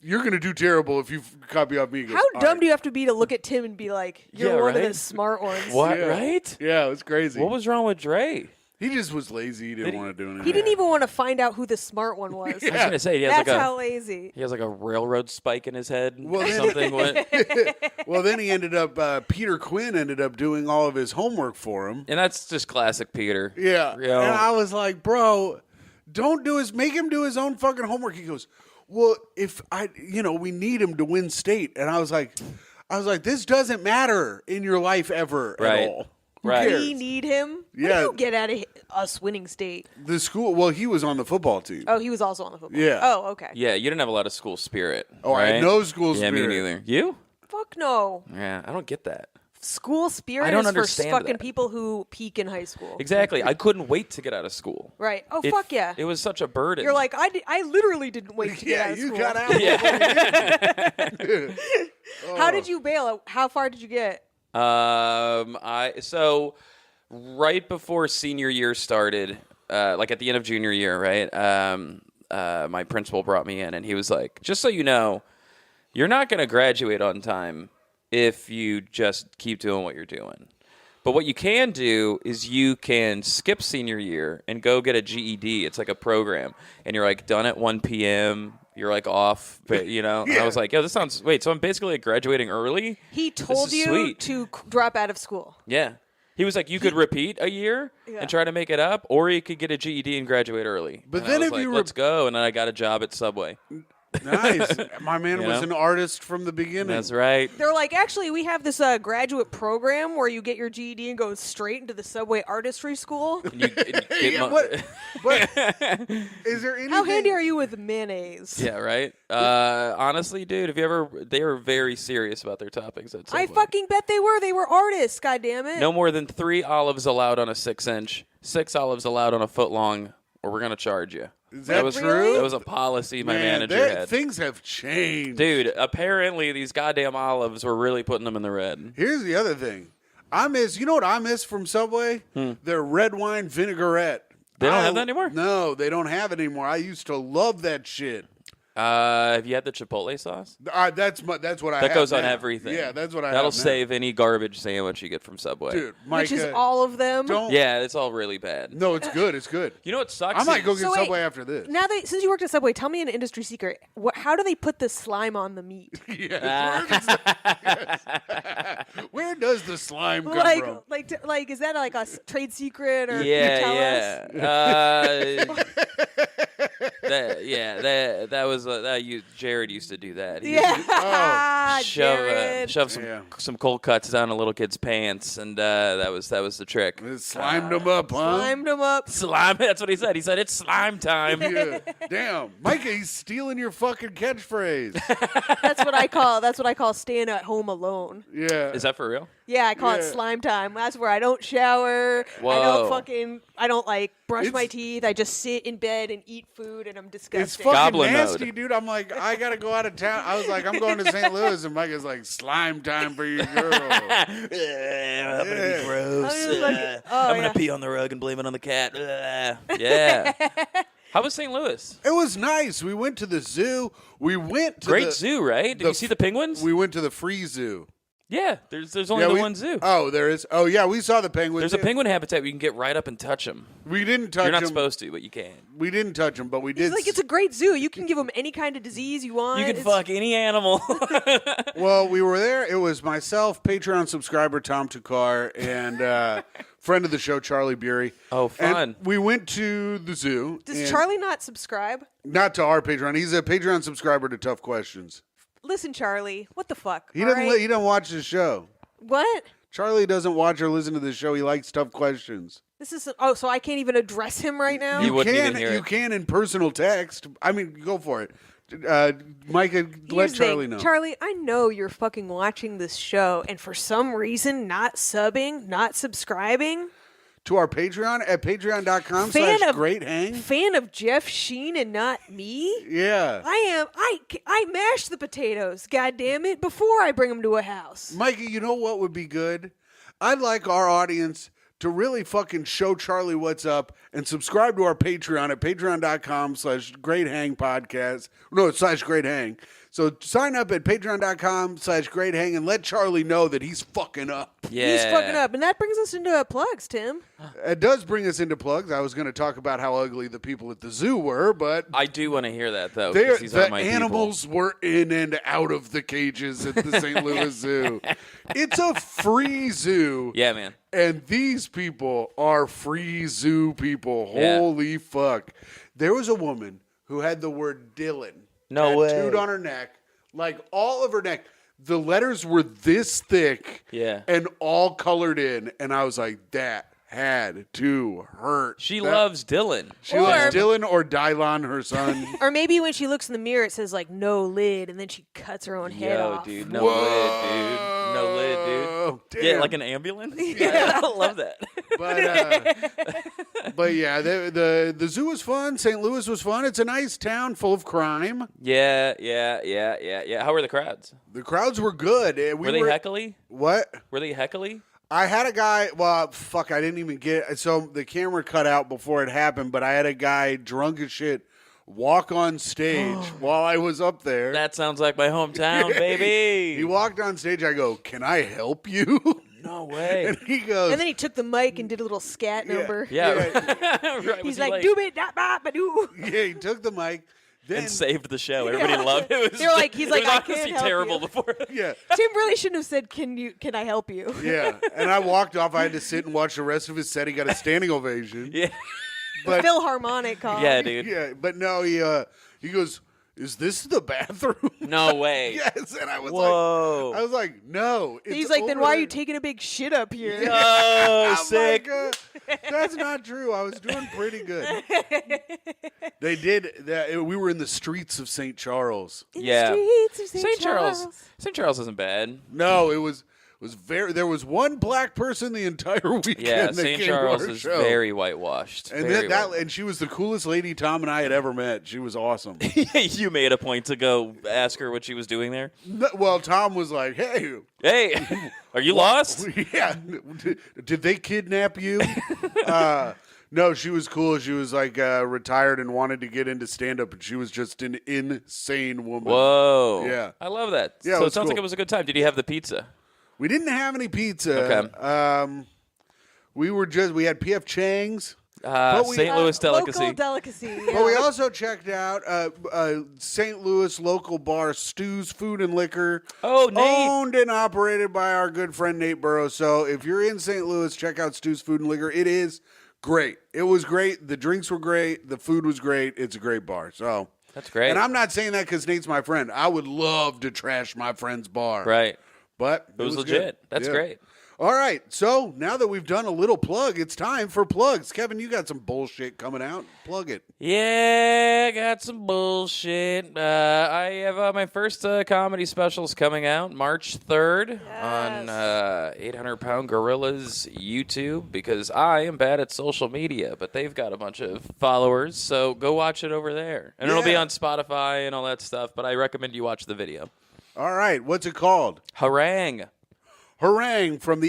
[SPEAKER 1] "You're gonna do terrible if you copy off me." He goes,
[SPEAKER 2] How
[SPEAKER 1] "All
[SPEAKER 2] dumb
[SPEAKER 1] right."
[SPEAKER 2] do you have to be to look at Tim and be like, "You're
[SPEAKER 5] Yeah,
[SPEAKER 2] one of
[SPEAKER 5] right?
[SPEAKER 2] the smart ones"?
[SPEAKER 5] What?
[SPEAKER 1] Yeah.
[SPEAKER 5] Right?
[SPEAKER 1] Yeah, it was crazy.
[SPEAKER 5] What was wrong with Dre?
[SPEAKER 1] He just was lazy. He didn't want to do anything.
[SPEAKER 2] He didn't even want to find out who the smart one was.
[SPEAKER 5] I was gonna say he has
[SPEAKER 2] That's
[SPEAKER 5] like a
[SPEAKER 2] how lazy.
[SPEAKER 5] he has like a railroad spike in his head
[SPEAKER 1] Well,
[SPEAKER 5] or
[SPEAKER 1] then-
[SPEAKER 5] something. What?
[SPEAKER 1] Well, then he ended up. Peter Quinn ended up doing all of his homework for him.
[SPEAKER 5] And that's just classic Peter.
[SPEAKER 1] Yeah.
[SPEAKER 5] You know?
[SPEAKER 1] And I was like, bro, make him do his own fucking homework. He goes, well, we need him to win state. And I was like, this doesn't matter in your life ever
[SPEAKER 5] Right.
[SPEAKER 1] at all. Who
[SPEAKER 5] Right.
[SPEAKER 1] cares?
[SPEAKER 2] We need him. What
[SPEAKER 1] Yeah.
[SPEAKER 2] do you get out of us winning state?
[SPEAKER 1] The school, well, he was on the football team.
[SPEAKER 2] Oh, he was also on the football.
[SPEAKER 1] Yeah.
[SPEAKER 2] Oh, okay.
[SPEAKER 5] Yeah, you didn't have a lot of school spirit.
[SPEAKER 1] Oh, I had
[SPEAKER 5] right?
[SPEAKER 1] no school
[SPEAKER 5] Yeah, me
[SPEAKER 1] spirit.
[SPEAKER 5] neither. You?
[SPEAKER 2] Fuck no.
[SPEAKER 5] Yeah, I don't get that.
[SPEAKER 2] School spirit
[SPEAKER 5] I don't
[SPEAKER 2] is for
[SPEAKER 5] understand
[SPEAKER 2] fucking
[SPEAKER 5] that.
[SPEAKER 2] people who peak in high school.
[SPEAKER 5] Exactly. I couldn't wait to get out of school.
[SPEAKER 2] Right. Oh,
[SPEAKER 5] It-
[SPEAKER 2] fuck yeah.
[SPEAKER 5] It was such a burden.
[SPEAKER 2] You're like, I literally didn't wait to get
[SPEAKER 1] Yeah,
[SPEAKER 2] out of
[SPEAKER 1] you
[SPEAKER 2] school.
[SPEAKER 1] got out.
[SPEAKER 5] Yeah.
[SPEAKER 2] How did you bail? How far did you get?
[SPEAKER 5] So right before senior year started, like at the end of junior year, right? My principal brought me in and he was like, just so you know, you're not going to graduate on time if you just keep doing what you're doing. But what you can do is you can skip senior year and go get a GED. It's like a program. And you're like done at 1 p.m. You're like off, but, you know. And I was like, yo, this sounds, wait, so I'm basically like graduating early?
[SPEAKER 2] He told
[SPEAKER 5] is
[SPEAKER 2] you
[SPEAKER 5] sweet.
[SPEAKER 2] to drop out of school.
[SPEAKER 5] Yeah. He was like, you could repeat a year
[SPEAKER 2] Yeah.
[SPEAKER 5] and try to make it up, or you could get a GED and graduate early.
[SPEAKER 1] But
[SPEAKER 5] And
[SPEAKER 1] then
[SPEAKER 5] I was
[SPEAKER 1] if
[SPEAKER 5] like,
[SPEAKER 1] you
[SPEAKER 5] let's go. And then I got a job at Subway.
[SPEAKER 1] Nice. My man
[SPEAKER 5] You
[SPEAKER 1] was
[SPEAKER 5] know?
[SPEAKER 1] an artist from the beginning.
[SPEAKER 5] That's right.
[SPEAKER 2] They're like, actually, we have this graduate program where you get your GED and go straight into the Subway Artistry School.
[SPEAKER 5] And you get
[SPEAKER 1] Yeah, what? But is there anything?
[SPEAKER 2] How handy are you with mayonnaise?
[SPEAKER 5] Yeah, right? Honestly, dude, they were very serious about their toppings at Subway.
[SPEAKER 2] I fucking bet they were. They were artists, goddammit.
[SPEAKER 5] No more than 3 olives allowed on a 6-inch, 6 olives allowed on a foot long, or we're going to charge you.
[SPEAKER 1] Is that
[SPEAKER 5] was
[SPEAKER 1] true?
[SPEAKER 5] That was a policy my
[SPEAKER 1] Man,
[SPEAKER 5] manager had.
[SPEAKER 1] things have changed.
[SPEAKER 5] Dude, apparently these goddamn olives were really putting them in the red.
[SPEAKER 1] Here's the other thing. You know what I miss from Subway? Their red wine vinaigrette.
[SPEAKER 5] They don't have that anymore?
[SPEAKER 1] No, they don't have it anymore. I used to love that shit.
[SPEAKER 5] Have you had the Chipotle sauce?
[SPEAKER 1] That's what I.
[SPEAKER 5] That
[SPEAKER 1] have
[SPEAKER 5] goes on
[SPEAKER 1] now.
[SPEAKER 5] everything.
[SPEAKER 1] Yeah, that's what I.
[SPEAKER 5] That'll
[SPEAKER 1] have now.
[SPEAKER 5] save any garbage sandwich you get from Subway.
[SPEAKER 1] Dude,
[SPEAKER 2] Which is
[SPEAKER 1] Myka,
[SPEAKER 2] all of them.
[SPEAKER 1] Don't.
[SPEAKER 5] Yeah, it's all really bad.
[SPEAKER 1] No, it's good. It's good.
[SPEAKER 5] You know what sucks?
[SPEAKER 1] I might go
[SPEAKER 5] is-
[SPEAKER 1] get
[SPEAKER 2] So wait,
[SPEAKER 1] Subway after this.
[SPEAKER 2] Now, since you worked at Subway, tell me an industry secret. How do they put the slime on the meat?
[SPEAKER 1] Yes. Where does the slime come from?
[SPEAKER 2] Like, is that like a trade secret or can you
[SPEAKER 5] Yeah,
[SPEAKER 2] tell
[SPEAKER 5] yeah.
[SPEAKER 2] us?
[SPEAKER 5] That was Jared used to do that. He
[SPEAKER 2] Yeah,
[SPEAKER 5] used to
[SPEAKER 2] Jared.
[SPEAKER 5] shove
[SPEAKER 1] Yeah.
[SPEAKER 5] some cold cuts down a little kid's pants, and that was the trick.
[SPEAKER 1] It slimed them up, huh?
[SPEAKER 2] Slimed them up.
[SPEAKER 5] Slime. That's what he said. He said it's slime time.
[SPEAKER 1] Yeah. Damn, Myka, he's stealing your fucking catchphrase.
[SPEAKER 2] That's what I call staying at home alone.
[SPEAKER 1] Yeah.
[SPEAKER 5] Is that for real?
[SPEAKER 2] Yeah, I call it
[SPEAKER 1] Yeah.
[SPEAKER 2] slime time. That's where I don't shower.
[SPEAKER 5] Whoa.
[SPEAKER 2] I don't like brush my
[SPEAKER 1] It's-
[SPEAKER 2] teeth. I just sit in bed and eat food, and I'm disgusting.
[SPEAKER 1] It's fucking
[SPEAKER 5] Goblin
[SPEAKER 1] nasty,
[SPEAKER 5] mode.
[SPEAKER 1] dude. I'm like, I gotta go out of town. I was like, I'm going to St. Louis, and Myka's like, slime time for your girl.
[SPEAKER 5] I'm gonna
[SPEAKER 1] Yeah.
[SPEAKER 5] be gross.
[SPEAKER 2] I'm just like, oh,
[SPEAKER 5] I'm
[SPEAKER 2] yeah.
[SPEAKER 5] gonna pee on the rug and blame it on the cat. Yeah. How was St. Louis?
[SPEAKER 1] It was nice. We went to the zoo. We went to
[SPEAKER 5] Great
[SPEAKER 1] the
[SPEAKER 5] zoo, right? Did
[SPEAKER 1] the
[SPEAKER 5] you see the penguins?
[SPEAKER 1] We went to the free zoo.
[SPEAKER 5] Yeah, there's only the one zoo.
[SPEAKER 1] Oh, there is. Oh, yeah, we saw the penguins.
[SPEAKER 5] There's a penguin habitat where you can get right up and touch them.
[SPEAKER 1] We didn't touch
[SPEAKER 5] You're not
[SPEAKER 1] them.
[SPEAKER 5] supposed to, but you can.
[SPEAKER 1] We didn't touch them, but we did.
[SPEAKER 2] It's like it's a great zoo. You can give them any kind of disease you want.
[SPEAKER 5] You can
[SPEAKER 2] It's-
[SPEAKER 5] fuck any animal.
[SPEAKER 1] Well, we were there. It was myself, Patreon subscriber Tom Tukar, and friend of the show Charlie Bury.
[SPEAKER 5] Oh, fun.
[SPEAKER 1] And we went to the zoo.
[SPEAKER 2] Does
[SPEAKER 1] and-
[SPEAKER 2] Charlie not subscribe?
[SPEAKER 1] Not to our Patreon. He's a Patreon subscriber to Tough Questions.
[SPEAKER 2] Listen, Charlie. What the fuck?
[SPEAKER 1] He
[SPEAKER 2] all
[SPEAKER 1] doesn't.
[SPEAKER 2] right?
[SPEAKER 1] He doesn't watch the show.
[SPEAKER 2] What?
[SPEAKER 1] Charlie doesn't watch or listen to the show. He likes Tough Questions.
[SPEAKER 2] This is so I can't even address him right now.
[SPEAKER 5] You wouldn't even
[SPEAKER 1] can.
[SPEAKER 5] hear
[SPEAKER 1] You
[SPEAKER 5] it.
[SPEAKER 1] can in personal text. I mean, go for it. Myka,
[SPEAKER 2] Here's
[SPEAKER 1] let
[SPEAKER 2] the
[SPEAKER 1] Charlie
[SPEAKER 2] thing.
[SPEAKER 1] know.
[SPEAKER 2] Charlie, I know you're fucking watching this show, and for some reason, not subbing, not subscribing.
[SPEAKER 1] To our Patreon at patreon.com
[SPEAKER 2] Fan of-
[SPEAKER 1] /great hang.
[SPEAKER 2] Fan of Jeff Sheen and not me.
[SPEAKER 1] Yeah.
[SPEAKER 2] I am. I mash the potatoes. God damn it! Before I bring them to a house.
[SPEAKER 1] Mikey, you know what would be good? I'd like our audience to really fucking show Charlie what's up and subscribe to our Patreon at patreon.com /great hang podcast. No, /great hang. So sign up at patreon.com /great hang and let Charlie know that he's fucking up.
[SPEAKER 5] Yeah.
[SPEAKER 2] He's fucking up, and that brings us into plugs, Tim.
[SPEAKER 1] It does bring us into plugs. I was going to talk about how ugly the people at the zoo were, but
[SPEAKER 5] I do want to hear that, though. 'Cause these are
[SPEAKER 1] the
[SPEAKER 5] my
[SPEAKER 1] animals were in and out of the cages at the St. Louis Zoo. It's a free zoo.
[SPEAKER 5] People. Yeah, man.
[SPEAKER 1] And these people are free zoo people.
[SPEAKER 5] Yeah.
[SPEAKER 1] Holy fuck. There was a woman who had the word Dylan
[SPEAKER 5] No way.
[SPEAKER 1] tattooed on her neck, like all of her neck. The letters were this thick
[SPEAKER 5] Yeah.
[SPEAKER 1] and all colored in. And I was like, that had to hurt.
[SPEAKER 5] She
[SPEAKER 1] That-
[SPEAKER 5] loves Dylan.
[SPEAKER 1] She
[SPEAKER 2] Or-
[SPEAKER 1] loves Dylan or Dylon, her son.
[SPEAKER 2] Or maybe when she looks in the mirror, it says like "no lid," and then she cuts her own head
[SPEAKER 5] Yo,
[SPEAKER 2] off.
[SPEAKER 5] dude. No lid, dude. No lid, dude.
[SPEAKER 1] Oh,
[SPEAKER 5] Yeah,
[SPEAKER 1] damn.
[SPEAKER 5] like an ambulance? Yeah. I love that.
[SPEAKER 1] But yeah, the zoo was fun. St. Louis was fun. It's a nice town full of crime.
[SPEAKER 5] Yeah. How were the crowds?
[SPEAKER 1] The crowds were good.
[SPEAKER 5] Were they heckly?
[SPEAKER 1] What?
[SPEAKER 5] Were they heckly?
[SPEAKER 1] I had a guy. Well, fuck, I didn't even get. So the camera cut out before it happened. But I had a guy drunk as shit walk on stage while I was up there.
[SPEAKER 5] That sounds like my hometown, baby.
[SPEAKER 1] He walked on stage. I go, "Can I help you?"
[SPEAKER 5] No way.
[SPEAKER 1] And he goes,
[SPEAKER 2] And then he took the mic and did a little scat number.
[SPEAKER 5] Yeah. right. Was
[SPEAKER 2] He's
[SPEAKER 5] he
[SPEAKER 2] like, "Do it, da ba ba doo."
[SPEAKER 1] "Yeah." He took the mic. Then
[SPEAKER 5] and saved the show. Everybody loved it. It was
[SPEAKER 2] They're like- he's
[SPEAKER 5] it
[SPEAKER 2] like,
[SPEAKER 5] was
[SPEAKER 2] "I
[SPEAKER 5] honestly
[SPEAKER 2] can't help
[SPEAKER 5] terrible
[SPEAKER 2] you."
[SPEAKER 5] before.
[SPEAKER 1] yeah.
[SPEAKER 2] Tim really shouldn't have said, "Can I help you?"
[SPEAKER 1] Yeah, and I walked off. I had to sit and watch the rest of his set. He got a standing ovation.
[SPEAKER 5] Yeah.
[SPEAKER 1] But
[SPEAKER 2] Philharmonic call.
[SPEAKER 5] Yeah, dude.
[SPEAKER 1] yeah, but no, he goes, "Is this the bathroom?"
[SPEAKER 5] No way.
[SPEAKER 1] Yes, and I was
[SPEAKER 5] Whoa.
[SPEAKER 1] like, "No." It's
[SPEAKER 2] He's like, "Then
[SPEAKER 1] over
[SPEAKER 2] why are
[SPEAKER 1] there."
[SPEAKER 2] you taking a big shit up here?"
[SPEAKER 5] Oh,
[SPEAKER 1] I'm
[SPEAKER 5] sick.
[SPEAKER 1] like, that's not true. I was doing pretty good. They did that. We were in the streets of St. Charles.
[SPEAKER 2] In the
[SPEAKER 5] Yeah.
[SPEAKER 2] streets of
[SPEAKER 5] St. Charles. St. Charles isn't bad.
[SPEAKER 1] No, it was very. There was one black person the entire weekend.
[SPEAKER 5] Yeah,
[SPEAKER 1] that
[SPEAKER 5] St.
[SPEAKER 1] came to
[SPEAKER 5] Charles
[SPEAKER 1] our
[SPEAKER 5] is
[SPEAKER 1] show.
[SPEAKER 5] very whitewashed.
[SPEAKER 1] And
[SPEAKER 5] very
[SPEAKER 1] then and she was the coolest lady Tom and I had ever met. She was awesome.
[SPEAKER 5] You made a point to go ask her what she was doing there.
[SPEAKER 1] No, well, Tom was like, "Hey,
[SPEAKER 5] Hey, are you lost?
[SPEAKER 1] yeah, did they kidnap you?" No, she was cool. She was like retired and wanted to get into stand up, and she was just an insane woman.
[SPEAKER 5] Whoa.
[SPEAKER 1] Yeah.
[SPEAKER 5] I love that.
[SPEAKER 1] Yeah, it
[SPEAKER 5] so it
[SPEAKER 1] was
[SPEAKER 5] sounds like
[SPEAKER 1] cool.
[SPEAKER 5] it was a good time. Did you have the pizza?
[SPEAKER 1] We didn't have any pizza.
[SPEAKER 5] Okay.
[SPEAKER 1] We had PF Chang's. But we-
[SPEAKER 5] St. Louis delicacy.
[SPEAKER 2] Local delicacy.
[SPEAKER 1] But we
[SPEAKER 2] yeah.
[SPEAKER 1] also checked out St. Louis local bar Stu's Food and Liquor.
[SPEAKER 5] Oh, Nate.
[SPEAKER 1] Owned and operated by our good friend Nate Burrows. So if you're in St. Louis, check out Stu's Food and Liquor. It is great. It was great. The drinks were great. The food was great. It's a great bar. So
[SPEAKER 5] That's great.
[SPEAKER 1] And I'm not saying that because Nate's my friend. I would love to trash my friend's bar.
[SPEAKER 5] Right.
[SPEAKER 1] But
[SPEAKER 5] It was
[SPEAKER 1] good.
[SPEAKER 5] legit. That's
[SPEAKER 1] Yeah.
[SPEAKER 5] great.
[SPEAKER 1] All right, so now that we've done a little plug, it's time for plugs. Kevin, you got some bullshit coming out. Plug it.
[SPEAKER 5] Yeah, I got some bullshit. I have my first comedy specials coming out March 3rd on 800 Pound Gorilla's YouTube because I am bad at social media, but they've got a bunch of followers, so go watch it over there. And it'll be
[SPEAKER 1] Yeah.
[SPEAKER 5] on Spotify and all that stuff, but I recommend you watch the video.
[SPEAKER 1] All right, what's it called?
[SPEAKER 5] Harangue.
[SPEAKER 1] Harangue from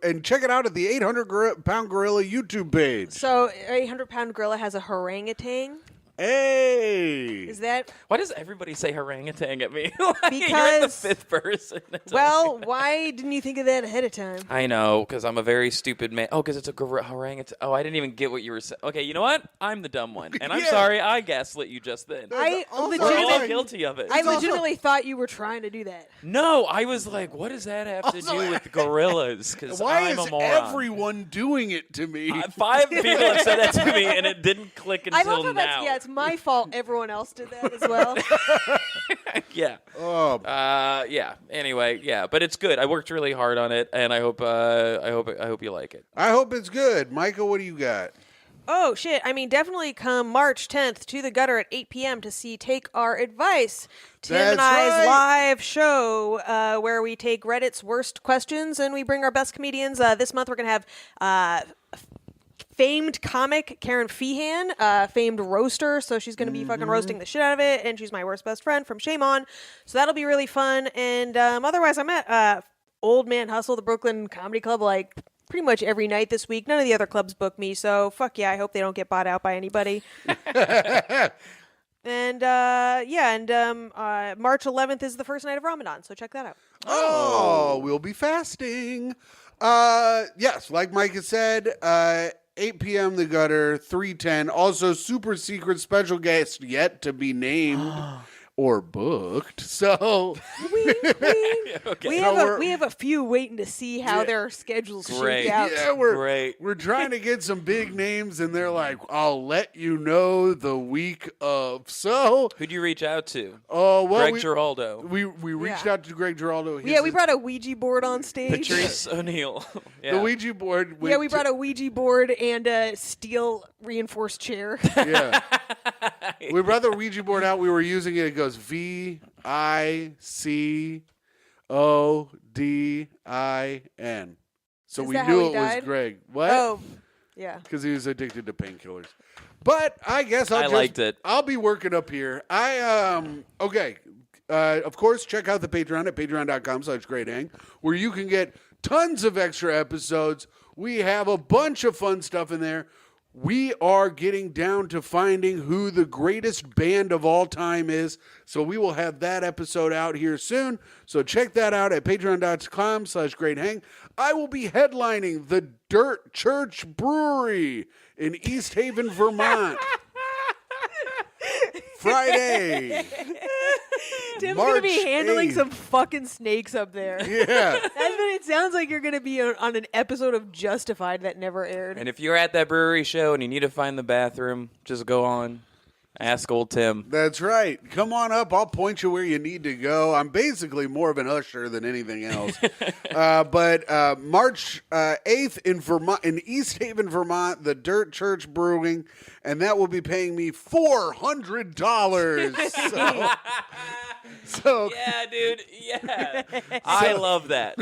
[SPEAKER 1] and check it out at the 800-pound gorilla YouTube page.
[SPEAKER 2] So 800-pound gorilla has a harangutan.
[SPEAKER 1] Hey,
[SPEAKER 2] Is that
[SPEAKER 5] Why does everybody say harangutan at me? Like, you're the
[SPEAKER 2] Because-
[SPEAKER 5] fifth person. that's
[SPEAKER 2] well? Why didn't you think of that ahead of time?
[SPEAKER 5] I know, because I'm a very stupid man. Oh, because it's a orangutan. Oh, I didn't even get what you were saying. Okay, you know what? I'm the dumb one. And I'm
[SPEAKER 1] Yeah.
[SPEAKER 5] sorry I gaslit you just then.
[SPEAKER 2] I
[SPEAKER 1] also-
[SPEAKER 5] We're all
[SPEAKER 2] legitimately,
[SPEAKER 5] guilty of it.
[SPEAKER 2] I legitimately thought you were trying to do that.
[SPEAKER 5] No, I was like, what does that have to do with gorillas? Because
[SPEAKER 1] why
[SPEAKER 5] I'm
[SPEAKER 1] is
[SPEAKER 5] a moron.
[SPEAKER 1] everyone doing it to me?
[SPEAKER 5] 5 people have said that to me, and it didn't click
[SPEAKER 2] I
[SPEAKER 5] until
[SPEAKER 2] love how
[SPEAKER 5] now.
[SPEAKER 2] that's it's my fault. Everyone else did that as well.
[SPEAKER 5] Yeah.
[SPEAKER 1] Oh,
[SPEAKER 5] Yeah. Anyway, yeah, but it's good. I worked really hard on it, and I hope you like it.
[SPEAKER 1] I hope it's good. Michael, what do you got?
[SPEAKER 2] Oh shit! I mean, definitely come March 10th to the Gutter at 8 p.m. to see Take Our Advice, Tim and
[SPEAKER 1] That's
[SPEAKER 2] I's
[SPEAKER 1] right.
[SPEAKER 2] live show where we take Reddit's worst questions and we bring our best comedians. This month we're gonna have famed comic Karen Feehan, famed roaster, so she's gonna be fucking roasting the shit out of it, and she's my worst best friend from Shame On, so that'll be really fun. And otherwise, I'm at Old Man Hustle, the Brooklyn Comedy Club, like pretty much every night this week. None of the other clubs book me, so fuck yeah. I hope they don't get bought out by anybody. And March 11th is the first night of Ramadan, so check that out.
[SPEAKER 1] Oh, we'll be fasting. Yes, like Mike had said, 8 p.m. The Gutter, 310. Also, super secret special guest yet to be named or booked. So,
[SPEAKER 5] Okay.
[SPEAKER 2] We have a few waiting to see how their schedules
[SPEAKER 5] Great.
[SPEAKER 2] shake out.
[SPEAKER 1] yeah,
[SPEAKER 5] Great.
[SPEAKER 1] we're trying to get some big names, and they're like, "I'll let you know the week of." So,
[SPEAKER 5] Who'd you reach out to?
[SPEAKER 1] well,
[SPEAKER 5] Greg Giraldo.
[SPEAKER 1] we reached
[SPEAKER 2] Yeah.
[SPEAKER 1] out to Greg Giraldo.
[SPEAKER 2] Yeah, we brought a Ouija board on stage.
[SPEAKER 5] Patrice O'Neill.
[SPEAKER 1] the
[SPEAKER 5] Yeah.
[SPEAKER 1] Ouija board.
[SPEAKER 2] Yeah, we brought a Ouija board and a steel reinforced chair.
[SPEAKER 1] Yeah. We brought the Ouija board out. We were using it. It goes VICODIN. So
[SPEAKER 2] Is
[SPEAKER 1] we
[SPEAKER 2] that how
[SPEAKER 1] knew
[SPEAKER 2] he
[SPEAKER 1] it was
[SPEAKER 2] died?
[SPEAKER 1] Greg. What?
[SPEAKER 2] Oh, yeah.
[SPEAKER 1] Because he was addicted to painkillers. But I guess
[SPEAKER 5] I liked it.
[SPEAKER 1] I'll be working up here. Okay. Of course, check out the Patreon at patreon.com/greathang, where you can get tons of extra episodes. We have a bunch of fun stuff in there. We are getting down to finding who the greatest band of all time is. So we will have that episode out here soon. So check that out at patreon.com/greathang. I will be headlining the Dirt Church Brewery in East Haven, Vermont. Friday.
[SPEAKER 2] Tim's
[SPEAKER 1] March
[SPEAKER 2] gonna be handling
[SPEAKER 1] 8th.
[SPEAKER 2] some fucking snakes up there.
[SPEAKER 1] Yeah.
[SPEAKER 2] That's what it sounds like. You're gonna be on an episode of Justified that never aired.
[SPEAKER 5] And if you're at that brewery show and you need to find the bathroom, just go on. Ask old Tim.
[SPEAKER 1] That's right. Come on up. I'll point you where you need to go. I'm basically more of an usher than anything else. But March 8th in Vermont, in East Haven, Vermont, the Dirt Church Brewing, and that will be paying me $400. So
[SPEAKER 5] Yeah, dude. Yeah. I love that.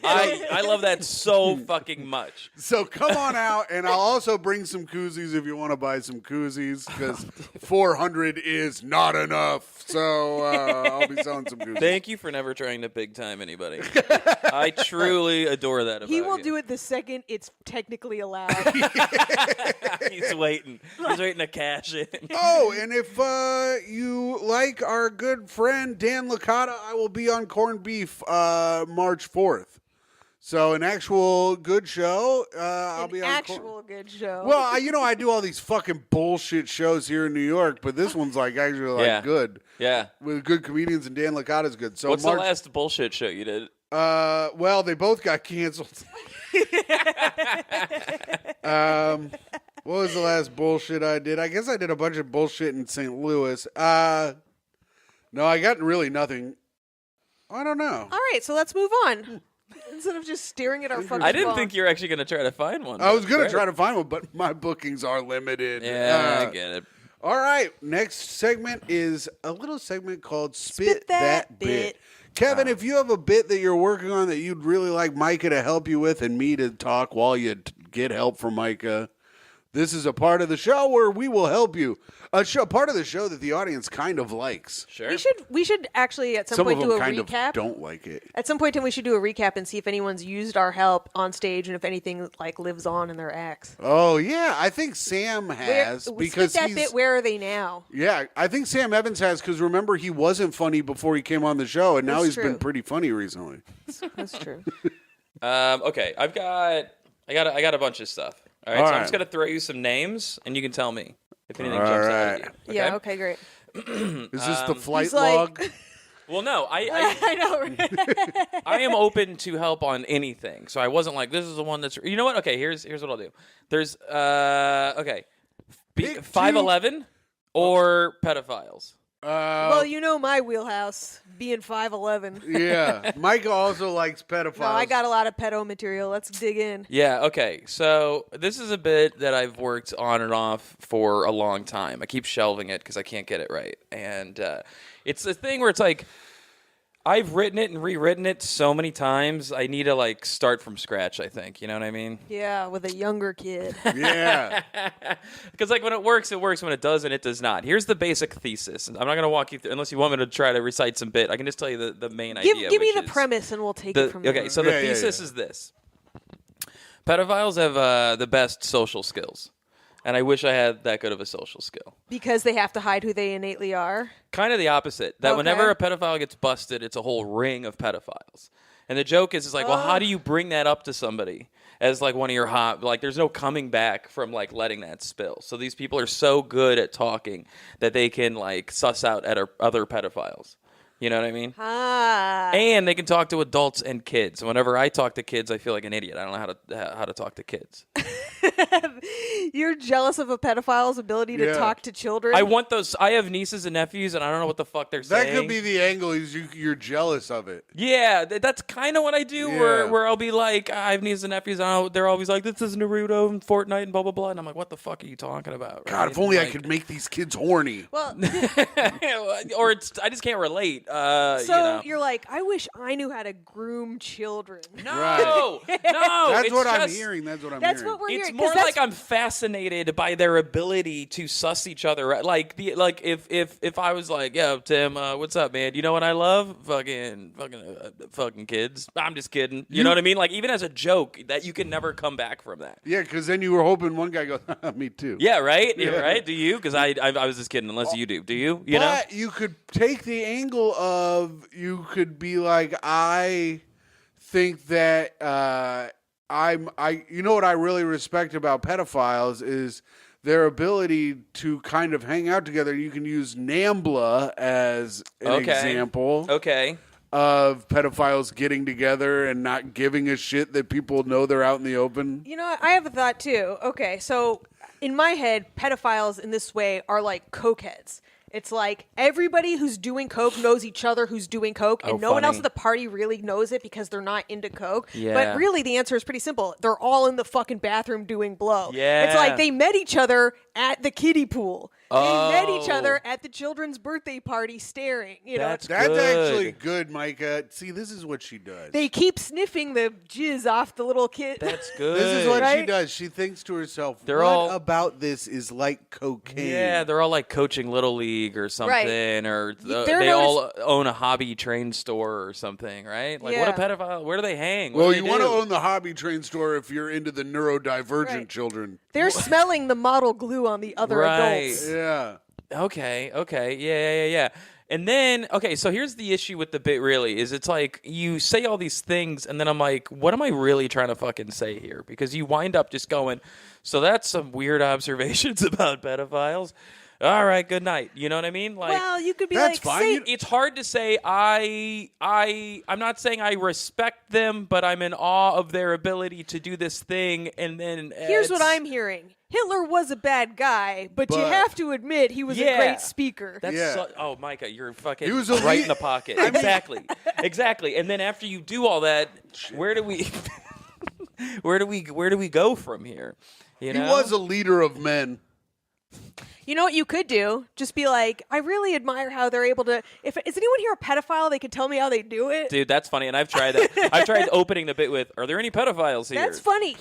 [SPEAKER 5] I love that so fucking much.
[SPEAKER 1] So come on out, and I'll also bring some koozies if you want to buy some koozies, because $400 is not enough. So I'll be selling some gooses.
[SPEAKER 5] Thank you for never trying to big time anybody. I truly adore that about
[SPEAKER 2] He will
[SPEAKER 5] you.
[SPEAKER 2] do it the second it's technically allowed.
[SPEAKER 5] He's waiting. He's waiting to cash in.
[SPEAKER 1] Oh, and if you like our good friend Dan Licata, I will be on Corned Beef March 4th. So an actual good show. I'll be on
[SPEAKER 2] actual good show.
[SPEAKER 1] Well, I do all these fucking bullshit shows here in New York, but this one's like actually
[SPEAKER 5] Yeah.
[SPEAKER 1] good.
[SPEAKER 5] Yeah.
[SPEAKER 1] With good comedians, and Dan Licata's good. So
[SPEAKER 5] What's
[SPEAKER 1] March,
[SPEAKER 5] the last bullshit show you did?
[SPEAKER 1] well, they both got canceled. What was the last bullshit I did? I guess I did a bunch of bullshit in St. Louis. No, I got really nothing. I don't know.
[SPEAKER 2] All right, so let's move on. Instead of just staring at our fucking
[SPEAKER 5] I didn't
[SPEAKER 2] phone.
[SPEAKER 5] think you were actually going to try to find one.
[SPEAKER 1] I was going to
[SPEAKER 5] Right.
[SPEAKER 1] try to find one, but my bookings are limited.
[SPEAKER 5] Yeah, I get it.
[SPEAKER 1] All right, next segment is a little segment called Spit,
[SPEAKER 2] Spit
[SPEAKER 1] That
[SPEAKER 2] That Bit.
[SPEAKER 1] Kevin, if you have a bit that you're working on that you'd really like Myka to help you with and me to talk while you get help from Myka, this is a part of the show where we will help you. Part of the show that the audience kind of likes.
[SPEAKER 5] Sure.
[SPEAKER 2] We should actually at some
[SPEAKER 1] Some of
[SPEAKER 2] point
[SPEAKER 1] them
[SPEAKER 2] do a
[SPEAKER 1] kind
[SPEAKER 2] recap.
[SPEAKER 1] of don't like it.
[SPEAKER 2] At some point, we should do a recap and see if anyone's used our help on stage and if anything like lives on in their acts.
[SPEAKER 1] Oh yeah, I think Sam has because
[SPEAKER 2] Spit that
[SPEAKER 1] he's
[SPEAKER 2] bit. Where are they now?
[SPEAKER 1] yeah. I think Sam Evans has because remember he wasn't funny before he came on the show, and now
[SPEAKER 2] That's
[SPEAKER 1] he's
[SPEAKER 2] true.
[SPEAKER 1] been pretty funny recently.
[SPEAKER 2] That's true.
[SPEAKER 5] Okay, I got a bunch of stuff. All right,
[SPEAKER 1] All
[SPEAKER 5] so
[SPEAKER 1] right.
[SPEAKER 5] I'm just gonna throw you some names, and you can tell me if anything
[SPEAKER 1] All
[SPEAKER 5] jumps out
[SPEAKER 1] right.
[SPEAKER 5] at you.
[SPEAKER 2] Yeah. Okay. Great.
[SPEAKER 1] Is this the flight
[SPEAKER 2] He's like-
[SPEAKER 1] log?
[SPEAKER 5] Well, no,
[SPEAKER 2] I know. Right?
[SPEAKER 5] I am open to help on anything. So I wasn't like, this is the one that's. You know what? Okay, here's what I'll do. There's okay,
[SPEAKER 1] Pick two.
[SPEAKER 5] 5'11" or pedophiles.
[SPEAKER 2] Well, you know my wheelhouse, being 5'11".
[SPEAKER 1] Yeah, Myka also likes pedophiles.
[SPEAKER 2] No, I got a lot of pedo material. Let's dig in.
[SPEAKER 5] Yeah, okay. So this is a bit that I've worked on and off for a long time. I keep shelving it because I can't get it right. And it's a thing where it's like, I've written it and rewritten it so many times, I need to like start from scratch, I think. You know what I mean?
[SPEAKER 2] Yeah, with a younger kid.
[SPEAKER 1] Yeah.
[SPEAKER 5] Because like when it works, it works. When it doesn't, it does not. Here's the basic thesis. I'm not going to walk you through, unless you want me to try to recite some bit. I can just tell you the main idea.
[SPEAKER 2] Give me
[SPEAKER 5] which
[SPEAKER 2] the
[SPEAKER 5] is-
[SPEAKER 2] premise and we'll take it from there.
[SPEAKER 5] Okay, so the
[SPEAKER 1] Yeah, yeah,
[SPEAKER 5] thesis
[SPEAKER 1] yeah.
[SPEAKER 5] is this. Pedophiles have the best social skills. And I wish I had that good of a social skill.
[SPEAKER 2] Because they have to hide who they innately are.
[SPEAKER 5] Kind of the opposite. That
[SPEAKER 2] Okay.
[SPEAKER 5] whenever a pedophile gets busted, it's a whole ring of pedophiles. And the joke is like, well, how do you bring that up to somebody as like one of your hot, like there's no coming back from like letting that spill. So these people are so good at talking that they can like suss out at other pedophiles. You know what I mean?
[SPEAKER 2] Ah.
[SPEAKER 5] And they can talk to adults and kids. Whenever I talk to kids, I feel like an idiot. I don't know how to talk to kids.
[SPEAKER 2] You're jealous of a pedophile's ability to
[SPEAKER 1] Yeah.
[SPEAKER 2] talk to children?
[SPEAKER 5] I want those. I have nieces and nephews, and I don't know what the fuck they're
[SPEAKER 1] That
[SPEAKER 5] saying.
[SPEAKER 1] could be the angle. Is you're jealous of it.
[SPEAKER 5] Yeah, that's kind of what I do.
[SPEAKER 1] Yeah.
[SPEAKER 5] Where I'll be like, I have nieces and nephews, and they're always like, "This is Naruto and Fortnite and blah blah blah," and I'm like, "What the fuck are you talking about?"
[SPEAKER 1] God,
[SPEAKER 5] right?
[SPEAKER 1] if only I
[SPEAKER 5] Like-
[SPEAKER 1] could make these kids horny.
[SPEAKER 2] Well,
[SPEAKER 5] or I just can't relate.
[SPEAKER 2] so
[SPEAKER 5] you know.
[SPEAKER 2] you're like, I wish I knew how to groom children.
[SPEAKER 5] No,
[SPEAKER 1] Right.
[SPEAKER 5] no,
[SPEAKER 1] That's
[SPEAKER 5] it's
[SPEAKER 1] what I'm
[SPEAKER 5] just-
[SPEAKER 1] hearing. That's what I'm
[SPEAKER 2] That's
[SPEAKER 1] hearing.
[SPEAKER 2] what we're
[SPEAKER 5] It's
[SPEAKER 2] hearing.
[SPEAKER 5] more
[SPEAKER 2] 'cause
[SPEAKER 5] like
[SPEAKER 2] that's-
[SPEAKER 5] I'm fascinated by their ability to suss each other out. Like if I was like, yo, Tim, what's up, man? You know what I love? Fucking kids. I'm just kidding. You know what I mean? Like even as a joke, that you can never come back from that.
[SPEAKER 1] Yeah, because then you were hoping one guy goes, me too.
[SPEAKER 5] Yeah, right. Yeah,
[SPEAKER 1] Yeah.
[SPEAKER 5] right. Do you? Because I was just kidding. Unless you do. Do you? You know?
[SPEAKER 1] But you could take the angle of you could be like, I think that you know what I really respect about pedophiles is their ability to kind of hang out together. You can use NAMBLA as an
[SPEAKER 5] Okay.
[SPEAKER 1] example
[SPEAKER 5] Okay.
[SPEAKER 1] of pedophiles getting together and not giving a shit that people know they're out in the open.
[SPEAKER 2] You know what? I have a thought too. Okay, so in my head, pedophiles in this way are like cokeheads. It's like everybody who's doing coke knows each other who's doing coke, and no one else
[SPEAKER 5] funny.
[SPEAKER 2] at the party really knows it because they're not into coke.
[SPEAKER 5] Yeah.
[SPEAKER 2] But really, the answer is pretty simple. They're all in the fucking bathroom doing blow.
[SPEAKER 5] Yeah.
[SPEAKER 2] It's like they met each other at the kiddie pool. They met each
[SPEAKER 5] Oh.
[SPEAKER 2] other at the children's birthday party staring. You know,
[SPEAKER 5] That's
[SPEAKER 1] That's
[SPEAKER 5] good.
[SPEAKER 1] actually good, Micah. See, this is what she does.
[SPEAKER 2] they keep sniffing the jizz off the little kid.
[SPEAKER 5] That's good.
[SPEAKER 1] This is what she
[SPEAKER 2] Right?
[SPEAKER 1] does. She thinks to herself,
[SPEAKER 5] They're
[SPEAKER 1] what
[SPEAKER 5] all-
[SPEAKER 1] about this is like cocaine?
[SPEAKER 5] Yeah, they're all like coaching Little League or something, or
[SPEAKER 2] They're
[SPEAKER 5] they
[SPEAKER 2] known
[SPEAKER 5] all own a hobby train store or something, right? Like, what a
[SPEAKER 2] Yeah.
[SPEAKER 5] pedophile. Where do they hang? What
[SPEAKER 1] Well,
[SPEAKER 5] do
[SPEAKER 1] you
[SPEAKER 5] they
[SPEAKER 1] want to
[SPEAKER 5] do?
[SPEAKER 1] own the hobby train store if you're into the neurodivergent
[SPEAKER 2] Right.
[SPEAKER 1] children.
[SPEAKER 2] They're smelling the model glue on the other
[SPEAKER 5] Right.
[SPEAKER 2] adults.
[SPEAKER 1] Yeah.
[SPEAKER 5] Okay, yeah. And then, okay, so here's the issue with the bit really, is it's like you say all these things and then I'm like, what am I really trying to fucking say here? Because you wind up just going, so that's some weird observations about pedophiles. All right, good night. You know what I mean? Like,
[SPEAKER 2] Well, you could be
[SPEAKER 1] That's
[SPEAKER 2] like,
[SPEAKER 1] fine.
[SPEAKER 2] say,
[SPEAKER 1] You-
[SPEAKER 5] it's hard to say I'm not saying I respect them, but I'm in awe of their ability to do this thing, and then
[SPEAKER 2] here's what
[SPEAKER 5] it's-
[SPEAKER 2] I'm hearing. Hitler was a bad guy, but you
[SPEAKER 1] But-
[SPEAKER 2] have to admit he was a
[SPEAKER 5] Yeah.
[SPEAKER 2] great speaker.
[SPEAKER 5] That's
[SPEAKER 1] Yeah.
[SPEAKER 5] oh, Micah, you're fucking
[SPEAKER 1] He was a
[SPEAKER 5] right
[SPEAKER 1] lead-
[SPEAKER 5] in the pocket. Exactly. And then after you do all that, where do we where do we go from here? You
[SPEAKER 1] He
[SPEAKER 5] know?
[SPEAKER 1] was a leader of men.
[SPEAKER 2] You know what you could do? Just be like, I really admire how they're able to. If is anyone here a pedophile? They could tell me how they do it.
[SPEAKER 5] Dude, that's funny, and I've tried that. I've tried opening the bit with, "Are there any pedophiles here?"
[SPEAKER 2] That's funny.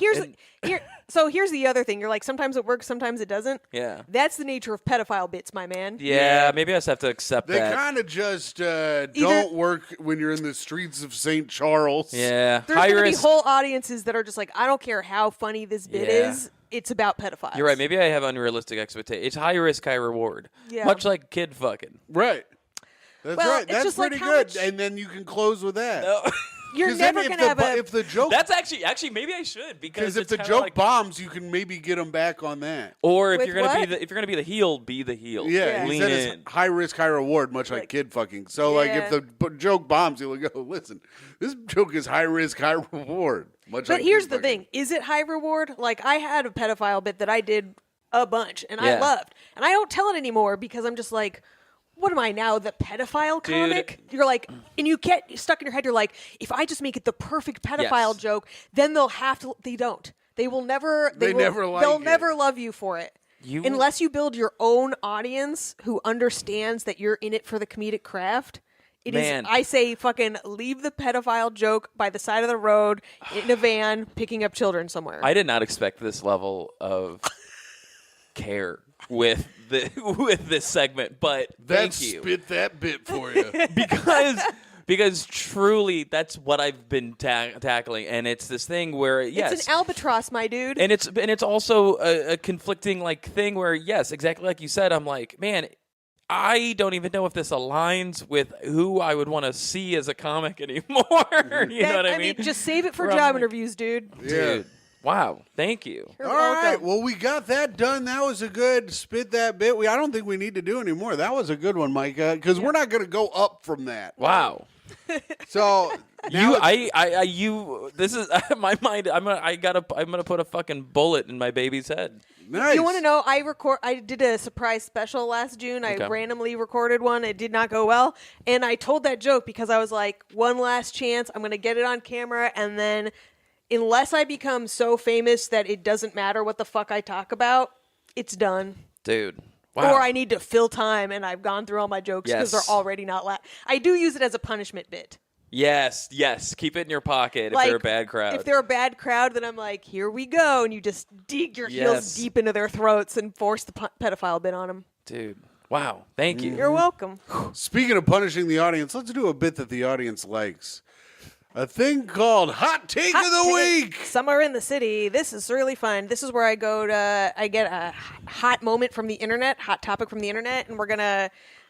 [SPEAKER 5] And-
[SPEAKER 2] So here's the other thing. You're like, sometimes it works, sometimes it doesn't.
[SPEAKER 5] Yeah.
[SPEAKER 2] That's the nature of pedophile bits, my man.
[SPEAKER 5] Yeah, maybe I just have to accept
[SPEAKER 1] They
[SPEAKER 5] that.
[SPEAKER 1] kind of just don't work when you're in the streets of St. Charles.
[SPEAKER 5] Yeah,
[SPEAKER 2] There's
[SPEAKER 5] high
[SPEAKER 2] going to be
[SPEAKER 5] risk.
[SPEAKER 2] whole audiences that are just like, I don't care how funny this bit
[SPEAKER 5] Yeah.
[SPEAKER 2] is. It's about pedophiles.
[SPEAKER 5] You're right. Maybe I have unrealistic expectations. It's high risk, high reward.
[SPEAKER 2] Yeah.
[SPEAKER 5] Much like kid fucking.
[SPEAKER 1] Right. That's
[SPEAKER 2] Well,
[SPEAKER 1] right.
[SPEAKER 2] it's
[SPEAKER 1] That's
[SPEAKER 2] just like
[SPEAKER 1] pretty
[SPEAKER 2] how
[SPEAKER 1] good.
[SPEAKER 2] much-
[SPEAKER 1] And then you can close with that.
[SPEAKER 2] You're
[SPEAKER 1] 'Cause then
[SPEAKER 2] never going to have a.
[SPEAKER 1] if the joke
[SPEAKER 5] That's actually maybe I should, because
[SPEAKER 1] if
[SPEAKER 5] it's
[SPEAKER 1] the
[SPEAKER 5] kinda
[SPEAKER 1] joke
[SPEAKER 5] like,
[SPEAKER 1] bombs, you can maybe get them back on that.
[SPEAKER 5] or if
[SPEAKER 2] With
[SPEAKER 5] you're gonna
[SPEAKER 2] what?
[SPEAKER 5] be the heel, be the heel.
[SPEAKER 1] Yeah, he
[SPEAKER 5] lean
[SPEAKER 1] said
[SPEAKER 5] in.
[SPEAKER 1] it's high risk, high reward, much like
[SPEAKER 2] Like-
[SPEAKER 1] kid fucking. So, like,
[SPEAKER 2] Yeah.
[SPEAKER 1] if the joke bombs, you'll go, listen, this joke is high risk, high reward. Much
[SPEAKER 2] But
[SPEAKER 1] like
[SPEAKER 2] here's
[SPEAKER 1] kid
[SPEAKER 2] the
[SPEAKER 1] fucking.
[SPEAKER 2] thing: is it high reward? Like I had a pedophile bit that I did a bunch, and I
[SPEAKER 5] Yeah.
[SPEAKER 2] loved, and I don't tell it anymore because I'm just like, what am I now, the pedophile
[SPEAKER 5] Dude.
[SPEAKER 2] comic? You're like, and you get stuck in your head. You're like, if I just make it the perfect pedophile
[SPEAKER 5] Yes.
[SPEAKER 2] joke, then they'll have to. They don't. They will never.
[SPEAKER 1] They
[SPEAKER 2] will,
[SPEAKER 1] never like
[SPEAKER 2] They'll
[SPEAKER 1] it.
[SPEAKER 2] never love you for it. Unless you build your own audience who understands that you're in it for the comedic craft. It is.
[SPEAKER 5] Man.
[SPEAKER 2] I say, fucking leave the pedophile joke by the side of the road in a van, picking up children somewhere.
[SPEAKER 5] I did not expect this level of care with this segment, but thank
[SPEAKER 1] That's
[SPEAKER 5] you.
[SPEAKER 1] spit that bit for you.
[SPEAKER 5] because truly that's what I've been tackling, and it's this thing where yes,
[SPEAKER 2] It's an albatross, my dude.
[SPEAKER 5] and it's also a conflicting like thing where yes, exactly like you said, I'm like, man, I don't even know if this aligns with who I would want to see as a comic anymore. You know what I mean?
[SPEAKER 2] just save it for
[SPEAKER 5] Where I'm
[SPEAKER 2] job
[SPEAKER 5] like-
[SPEAKER 2] interviews, dude.
[SPEAKER 1] Yeah.
[SPEAKER 5] Dude, wow, thank you.
[SPEAKER 2] You're
[SPEAKER 1] All right.
[SPEAKER 2] welcome.
[SPEAKER 1] Well, we got that done. That was a good spit that bit. I don't think we need to do any more. That was a good one, Micah, because we're not going to go up from that.
[SPEAKER 5] Wow.
[SPEAKER 1] So now
[SPEAKER 5] You this is my mind. I'm gonna put a fucking bullet in my baby's head.
[SPEAKER 1] nice.
[SPEAKER 2] You want to know? I did a surprise special last June. I
[SPEAKER 5] Okay.
[SPEAKER 2] randomly recorded one. It did not go well, and I told that joke because I was like, one last chance. I'm gonna get it on camera, and then unless I become so famous that it doesn't matter what the fuck I talk about, it's done.
[SPEAKER 5] Dude. Wow.
[SPEAKER 2] Or I need to fill time, and I've gone through all my jokes because
[SPEAKER 5] Yes.
[SPEAKER 2] they're already not. I do use it as a punishment bit.
[SPEAKER 5] Yes. Keep it in your pocket if they're a bad crowd.
[SPEAKER 2] If they're a bad crowd, then I'm like, here we go, and you just dig your
[SPEAKER 5] Yes.
[SPEAKER 2] heels deep into their throats and force the pedophile bit on them.
[SPEAKER 5] Dude. Wow. Thank you.
[SPEAKER 2] You're welcome.
[SPEAKER 1] Speaking of punishing the audience, let's do a bit that the audience likes. A thing called Hot Take of the
[SPEAKER 2] Hot
[SPEAKER 1] Week.
[SPEAKER 2] take. Summer in the city. This is really fun. This is where I get a hot moment from the internet, hot topic from the internet, and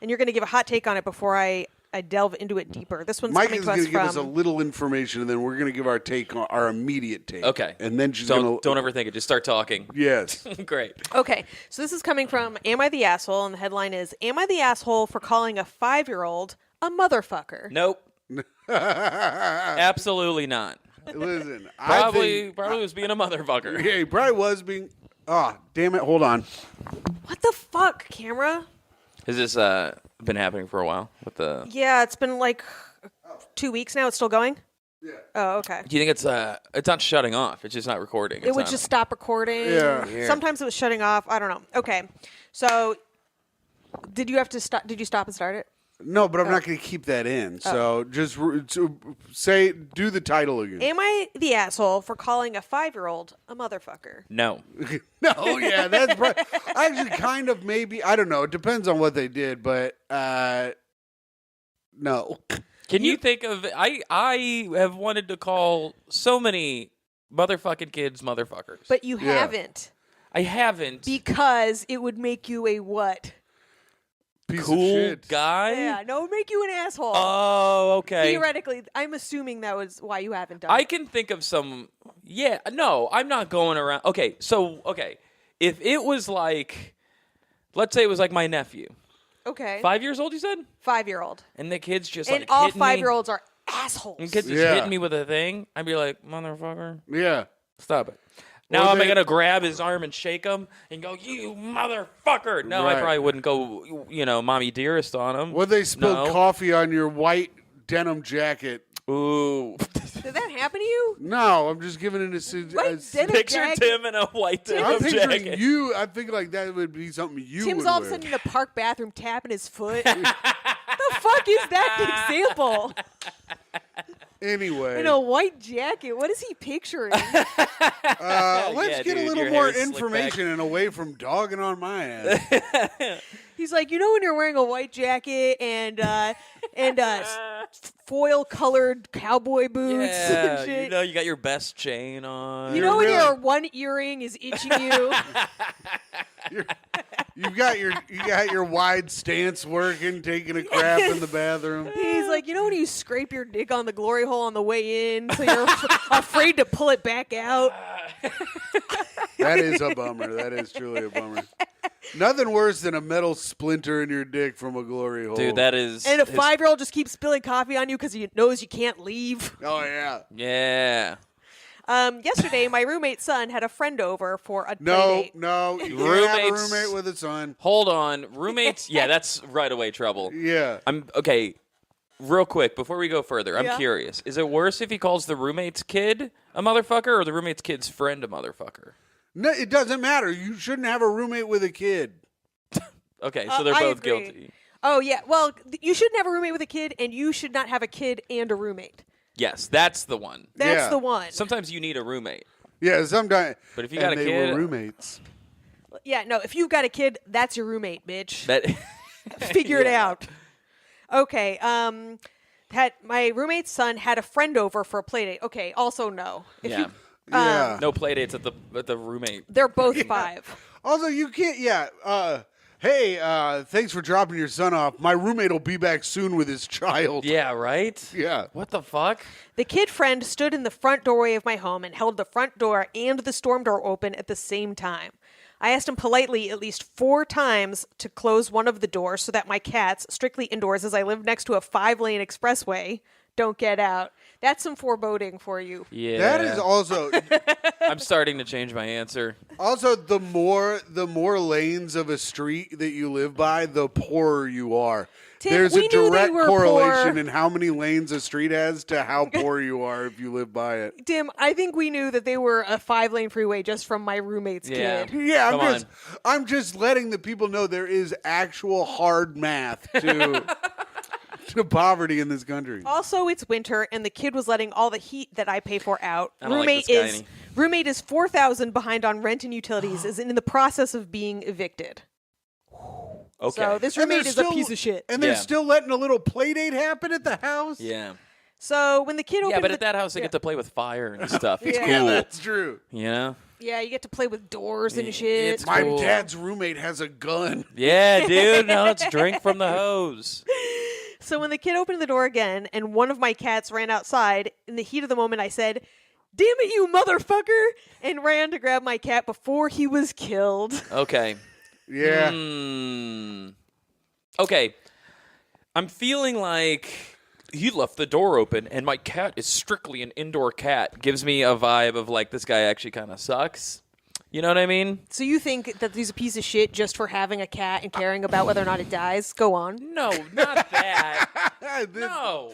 [SPEAKER 2] you're gonna give a hot take on it before I delve into it deeper. This one's
[SPEAKER 1] Mike
[SPEAKER 2] coming
[SPEAKER 1] is
[SPEAKER 2] to us
[SPEAKER 1] going to give us a
[SPEAKER 2] from.
[SPEAKER 1] little information, and then we're going to give our take on our immediate take.
[SPEAKER 5] Okay.
[SPEAKER 1] And then she's going to
[SPEAKER 5] Don't overthink it. Just start talking.
[SPEAKER 1] Yes.
[SPEAKER 5] Great.
[SPEAKER 2] Okay, so this is coming from Am I the Asshole? And the headline is, Am I the Asshole for calling a 5-year-old a motherfucker?
[SPEAKER 5] Nope. Absolutely not.
[SPEAKER 1] Listen,
[SPEAKER 5] Probably was being a motherfucker.
[SPEAKER 1] Yeah, he probably was being. Oh, damn it! Hold on.
[SPEAKER 2] What the fuck, camera?
[SPEAKER 5] Has this been happening for a while with the?
[SPEAKER 2] Yeah, it's been like 2 weeks now. It's still going?
[SPEAKER 1] Yeah.
[SPEAKER 2] Oh, okay.
[SPEAKER 5] Do you think it's not shutting off? It's just not recording.
[SPEAKER 2] It would just stop recording.
[SPEAKER 1] Yeah.
[SPEAKER 5] Weird.
[SPEAKER 2] Sometimes it was shutting off. I don't know. Okay. So did you have to stop? Did you stop and start it?
[SPEAKER 1] No, but I'm not going to keep that in. So just do the title again.
[SPEAKER 2] Am I the asshole for calling a 5-year-old a motherfucker?
[SPEAKER 5] No.
[SPEAKER 1] No, yeah, that's right. Actually, kind of maybe. I don't know. It depends on what they did, but no.
[SPEAKER 5] Can you think of? I have wanted to call so many motherfucking kids motherfuckers.
[SPEAKER 2] But you
[SPEAKER 1] Yeah.
[SPEAKER 2] haven't
[SPEAKER 5] I haven't.
[SPEAKER 2] because it would make you a what?
[SPEAKER 1] Piece of
[SPEAKER 5] Cool
[SPEAKER 1] shit.
[SPEAKER 5] guy.
[SPEAKER 2] Yeah, no, it would make you an asshole.
[SPEAKER 5] Oh, okay.
[SPEAKER 2] Theoretically, I'm assuming that was why you haven't done
[SPEAKER 5] I
[SPEAKER 2] it.
[SPEAKER 5] can think of some. Yeah, no, I'm not going around. Okay, if it was like, let's say it was like my nephew,
[SPEAKER 2] Okay.
[SPEAKER 5] 5 years old, you said,
[SPEAKER 2] 5-year-old.
[SPEAKER 5] and the kids just
[SPEAKER 2] And
[SPEAKER 5] like
[SPEAKER 2] all
[SPEAKER 5] hitting me,
[SPEAKER 2] 5-year-olds are assholes.
[SPEAKER 5] and kids just
[SPEAKER 1] Yeah.
[SPEAKER 5] hitting me with a thing, I'd be like, motherfucker,
[SPEAKER 1] Yeah.
[SPEAKER 5] stop it. Now
[SPEAKER 1] Or
[SPEAKER 5] am I
[SPEAKER 1] they-
[SPEAKER 5] gonna grab his arm and shake him and go, you motherfucker? No, I
[SPEAKER 1] Right.
[SPEAKER 5] probably wouldn't go, mommy dearest on him.
[SPEAKER 1] Would they spill
[SPEAKER 5] No.
[SPEAKER 1] coffee on your white denim jacket?
[SPEAKER 5] Ooh.
[SPEAKER 2] Did that happen to you?
[SPEAKER 1] No, I'm just giving it a.
[SPEAKER 2] What? Denim
[SPEAKER 5] Picture
[SPEAKER 2] jacket?
[SPEAKER 5] Tim in a white
[SPEAKER 1] I'm
[SPEAKER 5] denim
[SPEAKER 1] picturing
[SPEAKER 5] jacket.
[SPEAKER 1] you. I think like that would be something you
[SPEAKER 2] Tim's
[SPEAKER 1] would
[SPEAKER 2] all of a
[SPEAKER 1] wear.
[SPEAKER 2] sudden in the park bathroom tapping his foot. The fuck is that example?
[SPEAKER 1] Anyway,
[SPEAKER 2] In a white jacket. What is he picturing?
[SPEAKER 1] let's
[SPEAKER 5] Yeah,
[SPEAKER 1] get a
[SPEAKER 5] dude,
[SPEAKER 1] little
[SPEAKER 5] your
[SPEAKER 1] more
[SPEAKER 5] hair is slicked
[SPEAKER 1] information and away from dogging on my ass.
[SPEAKER 2] He's like, you know, when you're wearing a white jacket and foil colored cowboy boots
[SPEAKER 5] Yeah,
[SPEAKER 2] and shit.
[SPEAKER 5] you know, you got your best chain on.
[SPEAKER 2] You know when
[SPEAKER 1] really-
[SPEAKER 2] your one earring is itching you?
[SPEAKER 1] You got your wide stance working, taking a crap in the bathroom.
[SPEAKER 2] He's like, you know when you scrape your dick on the glory hole on the way in, so you're afraid to pull it back out?
[SPEAKER 1] That is a bummer. That is truly a bummer. Nothing worse than a metal splinter in your dick from a glory hole.
[SPEAKER 5] Dude, that is.
[SPEAKER 2] And a 5-year-old just keeps spilling coffee on you because he knows you can't leave.
[SPEAKER 1] Oh yeah.
[SPEAKER 5] Yeah.
[SPEAKER 2] Yesterday, my roommate's son had a friend over for a
[SPEAKER 1] No,
[SPEAKER 2] play date.
[SPEAKER 1] no. You can't have a
[SPEAKER 5] Roommates-
[SPEAKER 1] roommate with a son.
[SPEAKER 5] Hold on. Roommates. Yeah, that's right away trouble.
[SPEAKER 1] Yeah.
[SPEAKER 5] I'm okay. Real quick, before we go further, I'm
[SPEAKER 2] Yeah.
[SPEAKER 5] curious. Is it worse if he calls the roommate's kid a motherfucker or the roommate's kid's friend a motherfucker?
[SPEAKER 1] No, it doesn't matter. You shouldn't have a roommate with a kid.
[SPEAKER 5] Okay, so they're
[SPEAKER 2] I
[SPEAKER 5] both
[SPEAKER 2] agree.
[SPEAKER 5] guilty.
[SPEAKER 2] Oh, yeah. Well, you shouldn't have a roommate with a kid, and you should not have a kid and a roommate.
[SPEAKER 5] Yes, that's the one.
[SPEAKER 2] That's
[SPEAKER 1] Yeah.
[SPEAKER 2] the one.
[SPEAKER 5] Sometimes you need a roommate.
[SPEAKER 1] Yeah, sometimes.
[SPEAKER 5] But if you got
[SPEAKER 1] and
[SPEAKER 5] a
[SPEAKER 1] they
[SPEAKER 5] kid-
[SPEAKER 1] were roommates.
[SPEAKER 2] Yeah, no, if you've got a kid, that's your roommate, bitch.
[SPEAKER 5] That
[SPEAKER 2] Figure it
[SPEAKER 5] Yeah.
[SPEAKER 2] out. Okay, my roommate's son had a friend over for a play date. Okay, also no. If
[SPEAKER 5] Yeah.
[SPEAKER 2] you,
[SPEAKER 1] Yeah.
[SPEAKER 5] No play dates at the roommate.
[SPEAKER 2] they're both 5.
[SPEAKER 1] Also, you can't. Yeah. Hey, thanks for dropping your son off. My roommate will be back soon with his child.
[SPEAKER 5] Yeah, right?
[SPEAKER 1] Yeah.
[SPEAKER 5] What the fuck?
[SPEAKER 2] The kid friend stood in the front doorway of my home and held the front door and the storm door open at the same time. I asked him politely at least 4 times to close one of the doors so that my cats, strictly indoors as I live next to a 5-lane expressway, don't get out. That's some foreboding for you.
[SPEAKER 5] Yeah.
[SPEAKER 1] That is also
[SPEAKER 5] I'm starting to change my answer.
[SPEAKER 1] the more lanes of a street that you live by, the poorer you are.
[SPEAKER 2] Tim,
[SPEAKER 1] There's
[SPEAKER 2] we
[SPEAKER 1] a
[SPEAKER 2] knew they
[SPEAKER 1] direct
[SPEAKER 2] were
[SPEAKER 1] correlation
[SPEAKER 2] poor.
[SPEAKER 1] in how many lanes a street has to how poor you are if you live by it.
[SPEAKER 2] Tim, I think we knew that they were a 5-lane freeway just from my roommate's
[SPEAKER 5] Yeah.
[SPEAKER 2] kid.
[SPEAKER 1] Yeah,
[SPEAKER 5] Come
[SPEAKER 1] I'm just letting the people know there is actual hard math to to poverty in this country.
[SPEAKER 2] Also, it's winter, and the kid was letting all the heat that I pay for out.
[SPEAKER 5] I don't like this guy any.
[SPEAKER 2] Roommate is $4,000 behind on rent and utilities. Is in the process of being evicted.
[SPEAKER 5] Okay.
[SPEAKER 2] So this
[SPEAKER 1] And they're
[SPEAKER 2] roommate is a
[SPEAKER 1] still-
[SPEAKER 2] piece of shit.
[SPEAKER 1] And they're
[SPEAKER 5] Yeah.
[SPEAKER 1] still letting a little play date happen at the house?
[SPEAKER 5] yeah.
[SPEAKER 2] So when the kid opened
[SPEAKER 5] Yeah, but
[SPEAKER 2] the,
[SPEAKER 5] at that house they get to play with fire and stuff. It's
[SPEAKER 2] Yeah.
[SPEAKER 1] Yeah,
[SPEAKER 5] cool.
[SPEAKER 1] that's true.
[SPEAKER 5] You know?
[SPEAKER 2] yeah, you get to play with doors and
[SPEAKER 5] Yeah,
[SPEAKER 2] shit.
[SPEAKER 5] it's
[SPEAKER 1] My
[SPEAKER 5] Cool.
[SPEAKER 1] dad's roommate has a gun.
[SPEAKER 5] Yeah, dude. Now let's drink from the hose.
[SPEAKER 2] So when the kid opened the door again and one of my cats ran outside, in the heat of the moment I said, "Damn it, you motherfucker!" and ran to grab my cat before he was killed.
[SPEAKER 5] Okay.
[SPEAKER 1] Yeah.
[SPEAKER 5] Okay. I'm feeling like he left the door open and my cat is strictly an indoor cat. Gives me a vibe of like this guy actually kind of sucks. You know what I mean?
[SPEAKER 2] So you think that he's a piece of shit just for having a cat and caring about whether or not it dies? Go on.
[SPEAKER 5] No, not that. No.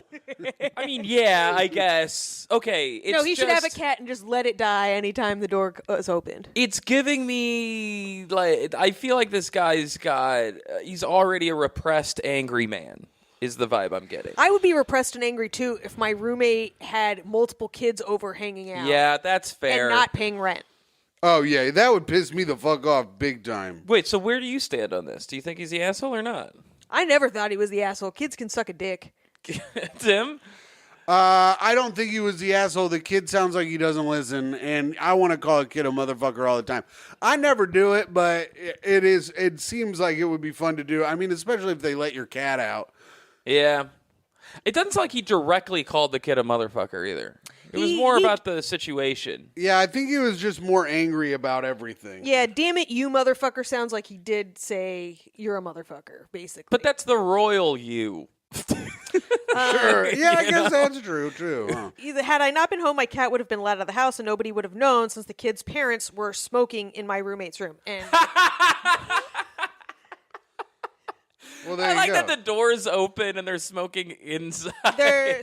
[SPEAKER 5] I mean, yeah, I guess. Okay. It's
[SPEAKER 2] No, he should have a
[SPEAKER 5] just-
[SPEAKER 2] cat and just let it die anytime the door is opened.
[SPEAKER 5] It's giving me like I feel like this guy's got he's already a repressed angry man is the vibe I'm getting.
[SPEAKER 2] I would be repressed and angry too if my roommate had multiple kids over hanging out.
[SPEAKER 5] Yeah, that's fair.
[SPEAKER 2] And not paying rent.
[SPEAKER 1] Oh, yeah, that would piss me the fuck off big time.
[SPEAKER 5] Wait, so where do you stand on this? Do you think he's the asshole or not?
[SPEAKER 2] I never thought he was the asshole. Kids can suck a dick.
[SPEAKER 5] Tim?
[SPEAKER 1] I don't think he was the asshole. The kid sounds like he doesn't listen, and I want to call a kid a motherfucker all the time. I never do it, but it seems like it would be fun to do. I mean, especially if they let your cat out.
[SPEAKER 5] Yeah. It doesn't sound like he directly called the kid a motherfucker either. It was more about the situation.
[SPEAKER 1] Yeah, I think he was just more angry about everything.
[SPEAKER 2] Yeah, damn it, you motherfucker sounds like he did say you're a motherfucker, basically.
[SPEAKER 5] But that's the royal you.
[SPEAKER 1] Sure. Yeah, I guess that's true, too. Huh.
[SPEAKER 2] Either had I not been home, my cat would have been let out of the house and nobody would have known since the kids' parents were smoking in my roommate's room. And
[SPEAKER 1] Well, there
[SPEAKER 5] I
[SPEAKER 1] you
[SPEAKER 5] like
[SPEAKER 1] go.
[SPEAKER 5] that the doors open and they're smoking inside.
[SPEAKER 2] they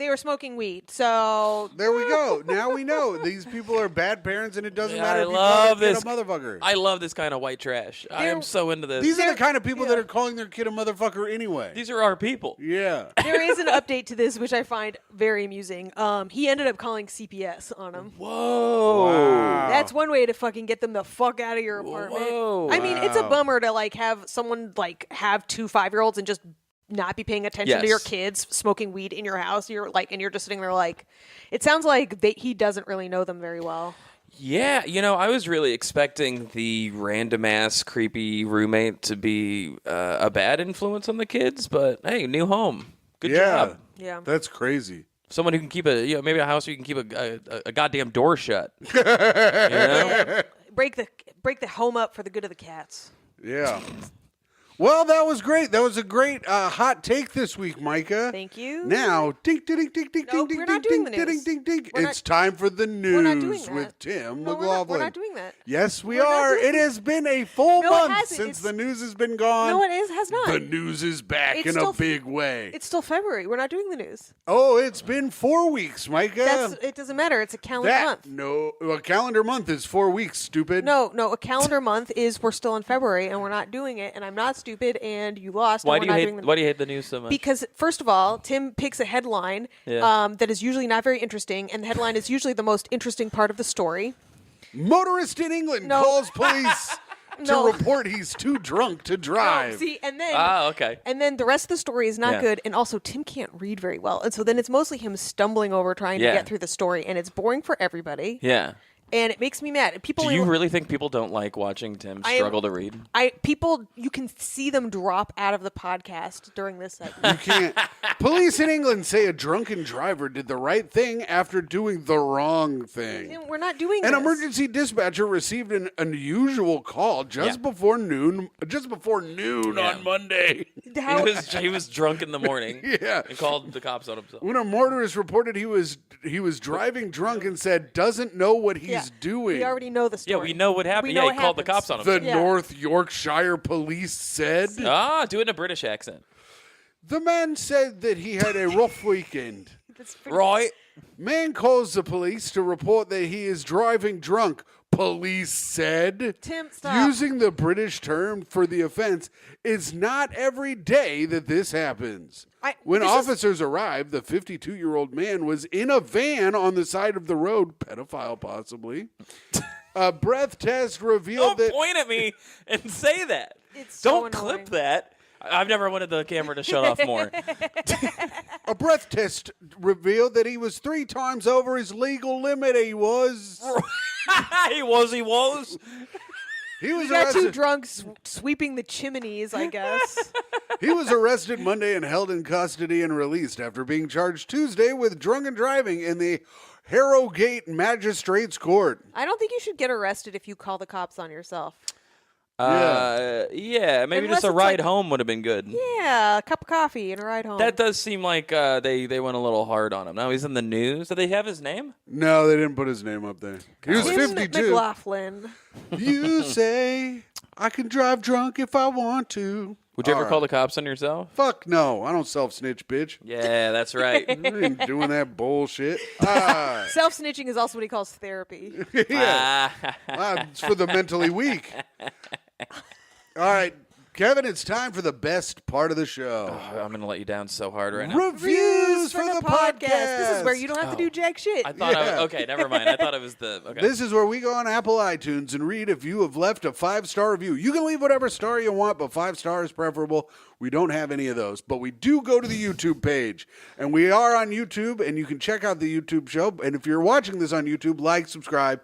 [SPEAKER 2] were smoking weed. So
[SPEAKER 1] There we go. Now we know these people are bad parents, and it doesn't
[SPEAKER 5] Yeah,
[SPEAKER 1] matter
[SPEAKER 5] I
[SPEAKER 1] if you call
[SPEAKER 5] love
[SPEAKER 1] their kid
[SPEAKER 5] this.
[SPEAKER 1] a motherfucker.
[SPEAKER 5] I love this kind of white trash. I am so into this.
[SPEAKER 1] These are the kind of people that are calling their kid a motherfucker anyway.
[SPEAKER 5] These are our people.
[SPEAKER 1] Yeah.
[SPEAKER 2] there is an update to this, which I find very amusing. He ended up calling CPS on him.
[SPEAKER 5] Whoa.
[SPEAKER 1] Wow.
[SPEAKER 2] That's one way to fucking get them the fuck out of your apartment.
[SPEAKER 5] Whoa.
[SPEAKER 2] I mean, it's a bummer to like have someone like have 2 5-year-olds and just not be paying attention to your
[SPEAKER 5] Yes.
[SPEAKER 2] kids smoking weed in your house. You're like, and you're just sitting there like, it sounds like he doesn't really know them very well.
[SPEAKER 5] Yeah, I was really expecting the random ass creepy roommate to be a bad influence on the kids, but hey, new home. Good
[SPEAKER 1] Yeah.
[SPEAKER 5] job.
[SPEAKER 2] Yeah.
[SPEAKER 1] That's crazy.
[SPEAKER 5] Someone who can keep maybe a house where you can keep a goddamn door shut. You know?
[SPEAKER 2] Break the home up for the good of the cats.
[SPEAKER 1] Yeah. Well, that was great. That was a great hot take this week, Myka.
[SPEAKER 2] Thank you.
[SPEAKER 1] Now, ding, ding, ding, ding, ding,
[SPEAKER 2] No,
[SPEAKER 1] ding,
[SPEAKER 2] we're
[SPEAKER 1] ding,
[SPEAKER 2] not doing
[SPEAKER 1] ding,
[SPEAKER 2] the
[SPEAKER 1] ding,
[SPEAKER 2] news.
[SPEAKER 1] ding, ding.
[SPEAKER 2] We're
[SPEAKER 1] It's time for the
[SPEAKER 2] We're not doing
[SPEAKER 1] news
[SPEAKER 2] that.
[SPEAKER 1] with Tim
[SPEAKER 2] No,
[SPEAKER 1] McLaughlin.
[SPEAKER 2] we're not doing that.
[SPEAKER 1] Yes, we
[SPEAKER 2] We're not
[SPEAKER 1] are.
[SPEAKER 2] doing
[SPEAKER 1] It has been a full
[SPEAKER 2] No, it
[SPEAKER 1] month
[SPEAKER 2] hasn't.
[SPEAKER 1] since
[SPEAKER 2] It's-
[SPEAKER 1] the news has been gone.
[SPEAKER 2] No, it has not.
[SPEAKER 1] The news is back
[SPEAKER 2] It's
[SPEAKER 1] in
[SPEAKER 2] still
[SPEAKER 1] a big way.
[SPEAKER 2] It's still February. We're not doing the news.
[SPEAKER 1] Oh, it's been 4 weeks, Myka.
[SPEAKER 2] It doesn't matter. It's a calendar month.
[SPEAKER 1] No, a calendar month is 4 weeks, stupid.
[SPEAKER 2] No, a calendar month is we're still in February and we're not doing it, and I'm not stupid, and you lost.
[SPEAKER 5] Why
[SPEAKER 2] and
[SPEAKER 5] do
[SPEAKER 2] we're
[SPEAKER 5] you
[SPEAKER 2] not
[SPEAKER 5] hate
[SPEAKER 2] doing the
[SPEAKER 5] why do you hate the news so much?
[SPEAKER 2] Because first of all, Tim picks a headline
[SPEAKER 5] Yeah.
[SPEAKER 2] that is usually not very interesting, and the headline is usually the most interesting part of the story.
[SPEAKER 1] Motorist in England
[SPEAKER 2] No.
[SPEAKER 1] calls police
[SPEAKER 2] No.
[SPEAKER 1] to report he's too drunk to drive.
[SPEAKER 2] See, and then
[SPEAKER 5] okay.
[SPEAKER 2] and then the rest of the story is not
[SPEAKER 5] Yeah.
[SPEAKER 2] good, and also Tim can't read very well, and so then it's mostly him stumbling over trying
[SPEAKER 5] Yeah.
[SPEAKER 2] to get through the story, and it's boring for everybody,
[SPEAKER 5] Yeah.
[SPEAKER 2] and it makes me mad. And people,
[SPEAKER 5] Do you really think people don't like watching Tim
[SPEAKER 2] I am-
[SPEAKER 5] struggle to read?
[SPEAKER 2] people, you can see them drop out of the podcast during this segment.
[SPEAKER 1] You can't. Police in England say a drunken driver did the right thing after doing the wrong thing.
[SPEAKER 2] Tim, we're not doing
[SPEAKER 1] An
[SPEAKER 2] this.
[SPEAKER 1] emergency dispatcher received an unusual call just
[SPEAKER 5] Yeah.
[SPEAKER 1] before noon.
[SPEAKER 5] Yeah.
[SPEAKER 1] On Monday.
[SPEAKER 2] How-
[SPEAKER 5] He was drunk in the morning.
[SPEAKER 1] Yeah.
[SPEAKER 5] And called the cops on himself.
[SPEAKER 1] When a motorist reported he was driving drunk and said doesn't know what he's
[SPEAKER 2] Yeah.
[SPEAKER 1] doing.
[SPEAKER 2] We already know the story.
[SPEAKER 5] Yeah, we know what happened.
[SPEAKER 2] We
[SPEAKER 5] Yeah,
[SPEAKER 2] know
[SPEAKER 5] he
[SPEAKER 2] what
[SPEAKER 5] called the
[SPEAKER 2] happens.
[SPEAKER 5] cops on
[SPEAKER 1] the
[SPEAKER 5] himself.
[SPEAKER 2] Yeah.
[SPEAKER 1] North Yorkshire police said.
[SPEAKER 5] Ah, do it in a British accent.
[SPEAKER 1] The man said that he had a rough weekend.
[SPEAKER 2] That's pretty-
[SPEAKER 5] Right.
[SPEAKER 1] Man calls the police to report that he is driving drunk. Police said.
[SPEAKER 2] Tim, stop.
[SPEAKER 1] Using the British term for the offense, it's not every day that this happens. When
[SPEAKER 2] this is-
[SPEAKER 1] officers arrived, the 52-year-old man was in a van on the side of the road, pedophile possibly. A breath test revealed
[SPEAKER 5] Don't
[SPEAKER 1] that
[SPEAKER 5] point at me and say that.
[SPEAKER 2] It's so
[SPEAKER 5] Don't
[SPEAKER 2] annoying.
[SPEAKER 5] clip that. I've never wanted the camera to shut off more.
[SPEAKER 1] a breath test revealed that he was 3 times over his legal limit. He was.
[SPEAKER 5] He was.
[SPEAKER 1] He was
[SPEAKER 2] We got too
[SPEAKER 1] arrested.
[SPEAKER 2] drunk sweeping the chimneys, I guess.
[SPEAKER 1] He was arrested Monday and held in custody and released after being charged Tuesday with drunken driving in the Harrogate Magistrates Court.
[SPEAKER 2] I don't think you should get arrested if you call the cops on yourself.
[SPEAKER 5] Yeah, maybe
[SPEAKER 2] Unless
[SPEAKER 5] just a
[SPEAKER 2] it's
[SPEAKER 5] ride
[SPEAKER 2] like-
[SPEAKER 5] home would have been good.
[SPEAKER 2] Yeah, a cup of coffee and a ride home.
[SPEAKER 5] That does seem like they went a little hard on him. Now he's in the news. Do they have his name?
[SPEAKER 1] No, they didn't put his name up there. He was
[SPEAKER 2] Tim
[SPEAKER 1] 52.
[SPEAKER 2] McLaughlin.
[SPEAKER 1] You say I can drive drunk if I want to.
[SPEAKER 5] Would you ever
[SPEAKER 1] All
[SPEAKER 5] call
[SPEAKER 1] right.
[SPEAKER 5] the cops on yourself?
[SPEAKER 1] Fuck no. I don't self-snitch, bitch.
[SPEAKER 5] Yeah, that's right.
[SPEAKER 1] I ain't doing that bullshit.
[SPEAKER 2] Self-snitching is also what he calls therapy.
[SPEAKER 1] Yeah. It's for the mentally weak. All right, Kevin, it's time for the best part of the show.
[SPEAKER 5] I'm going to let you down so hard right now.
[SPEAKER 1] Reviews for the podcast.
[SPEAKER 2] This is where you don't have to do jack shit.
[SPEAKER 5] I thought
[SPEAKER 1] Yeah.
[SPEAKER 5] okay, never mind. I thought it was the okay.
[SPEAKER 1] This is where we go on Apple iTunes and read if you have left a 5-star review. You can leave whatever star you want, but 5 stars preferable. We don't have any of those, but we do go to the YouTube page. And we are on YouTube, and you can check out the YouTube show. And if you're watching this on YouTube, like, subscribe,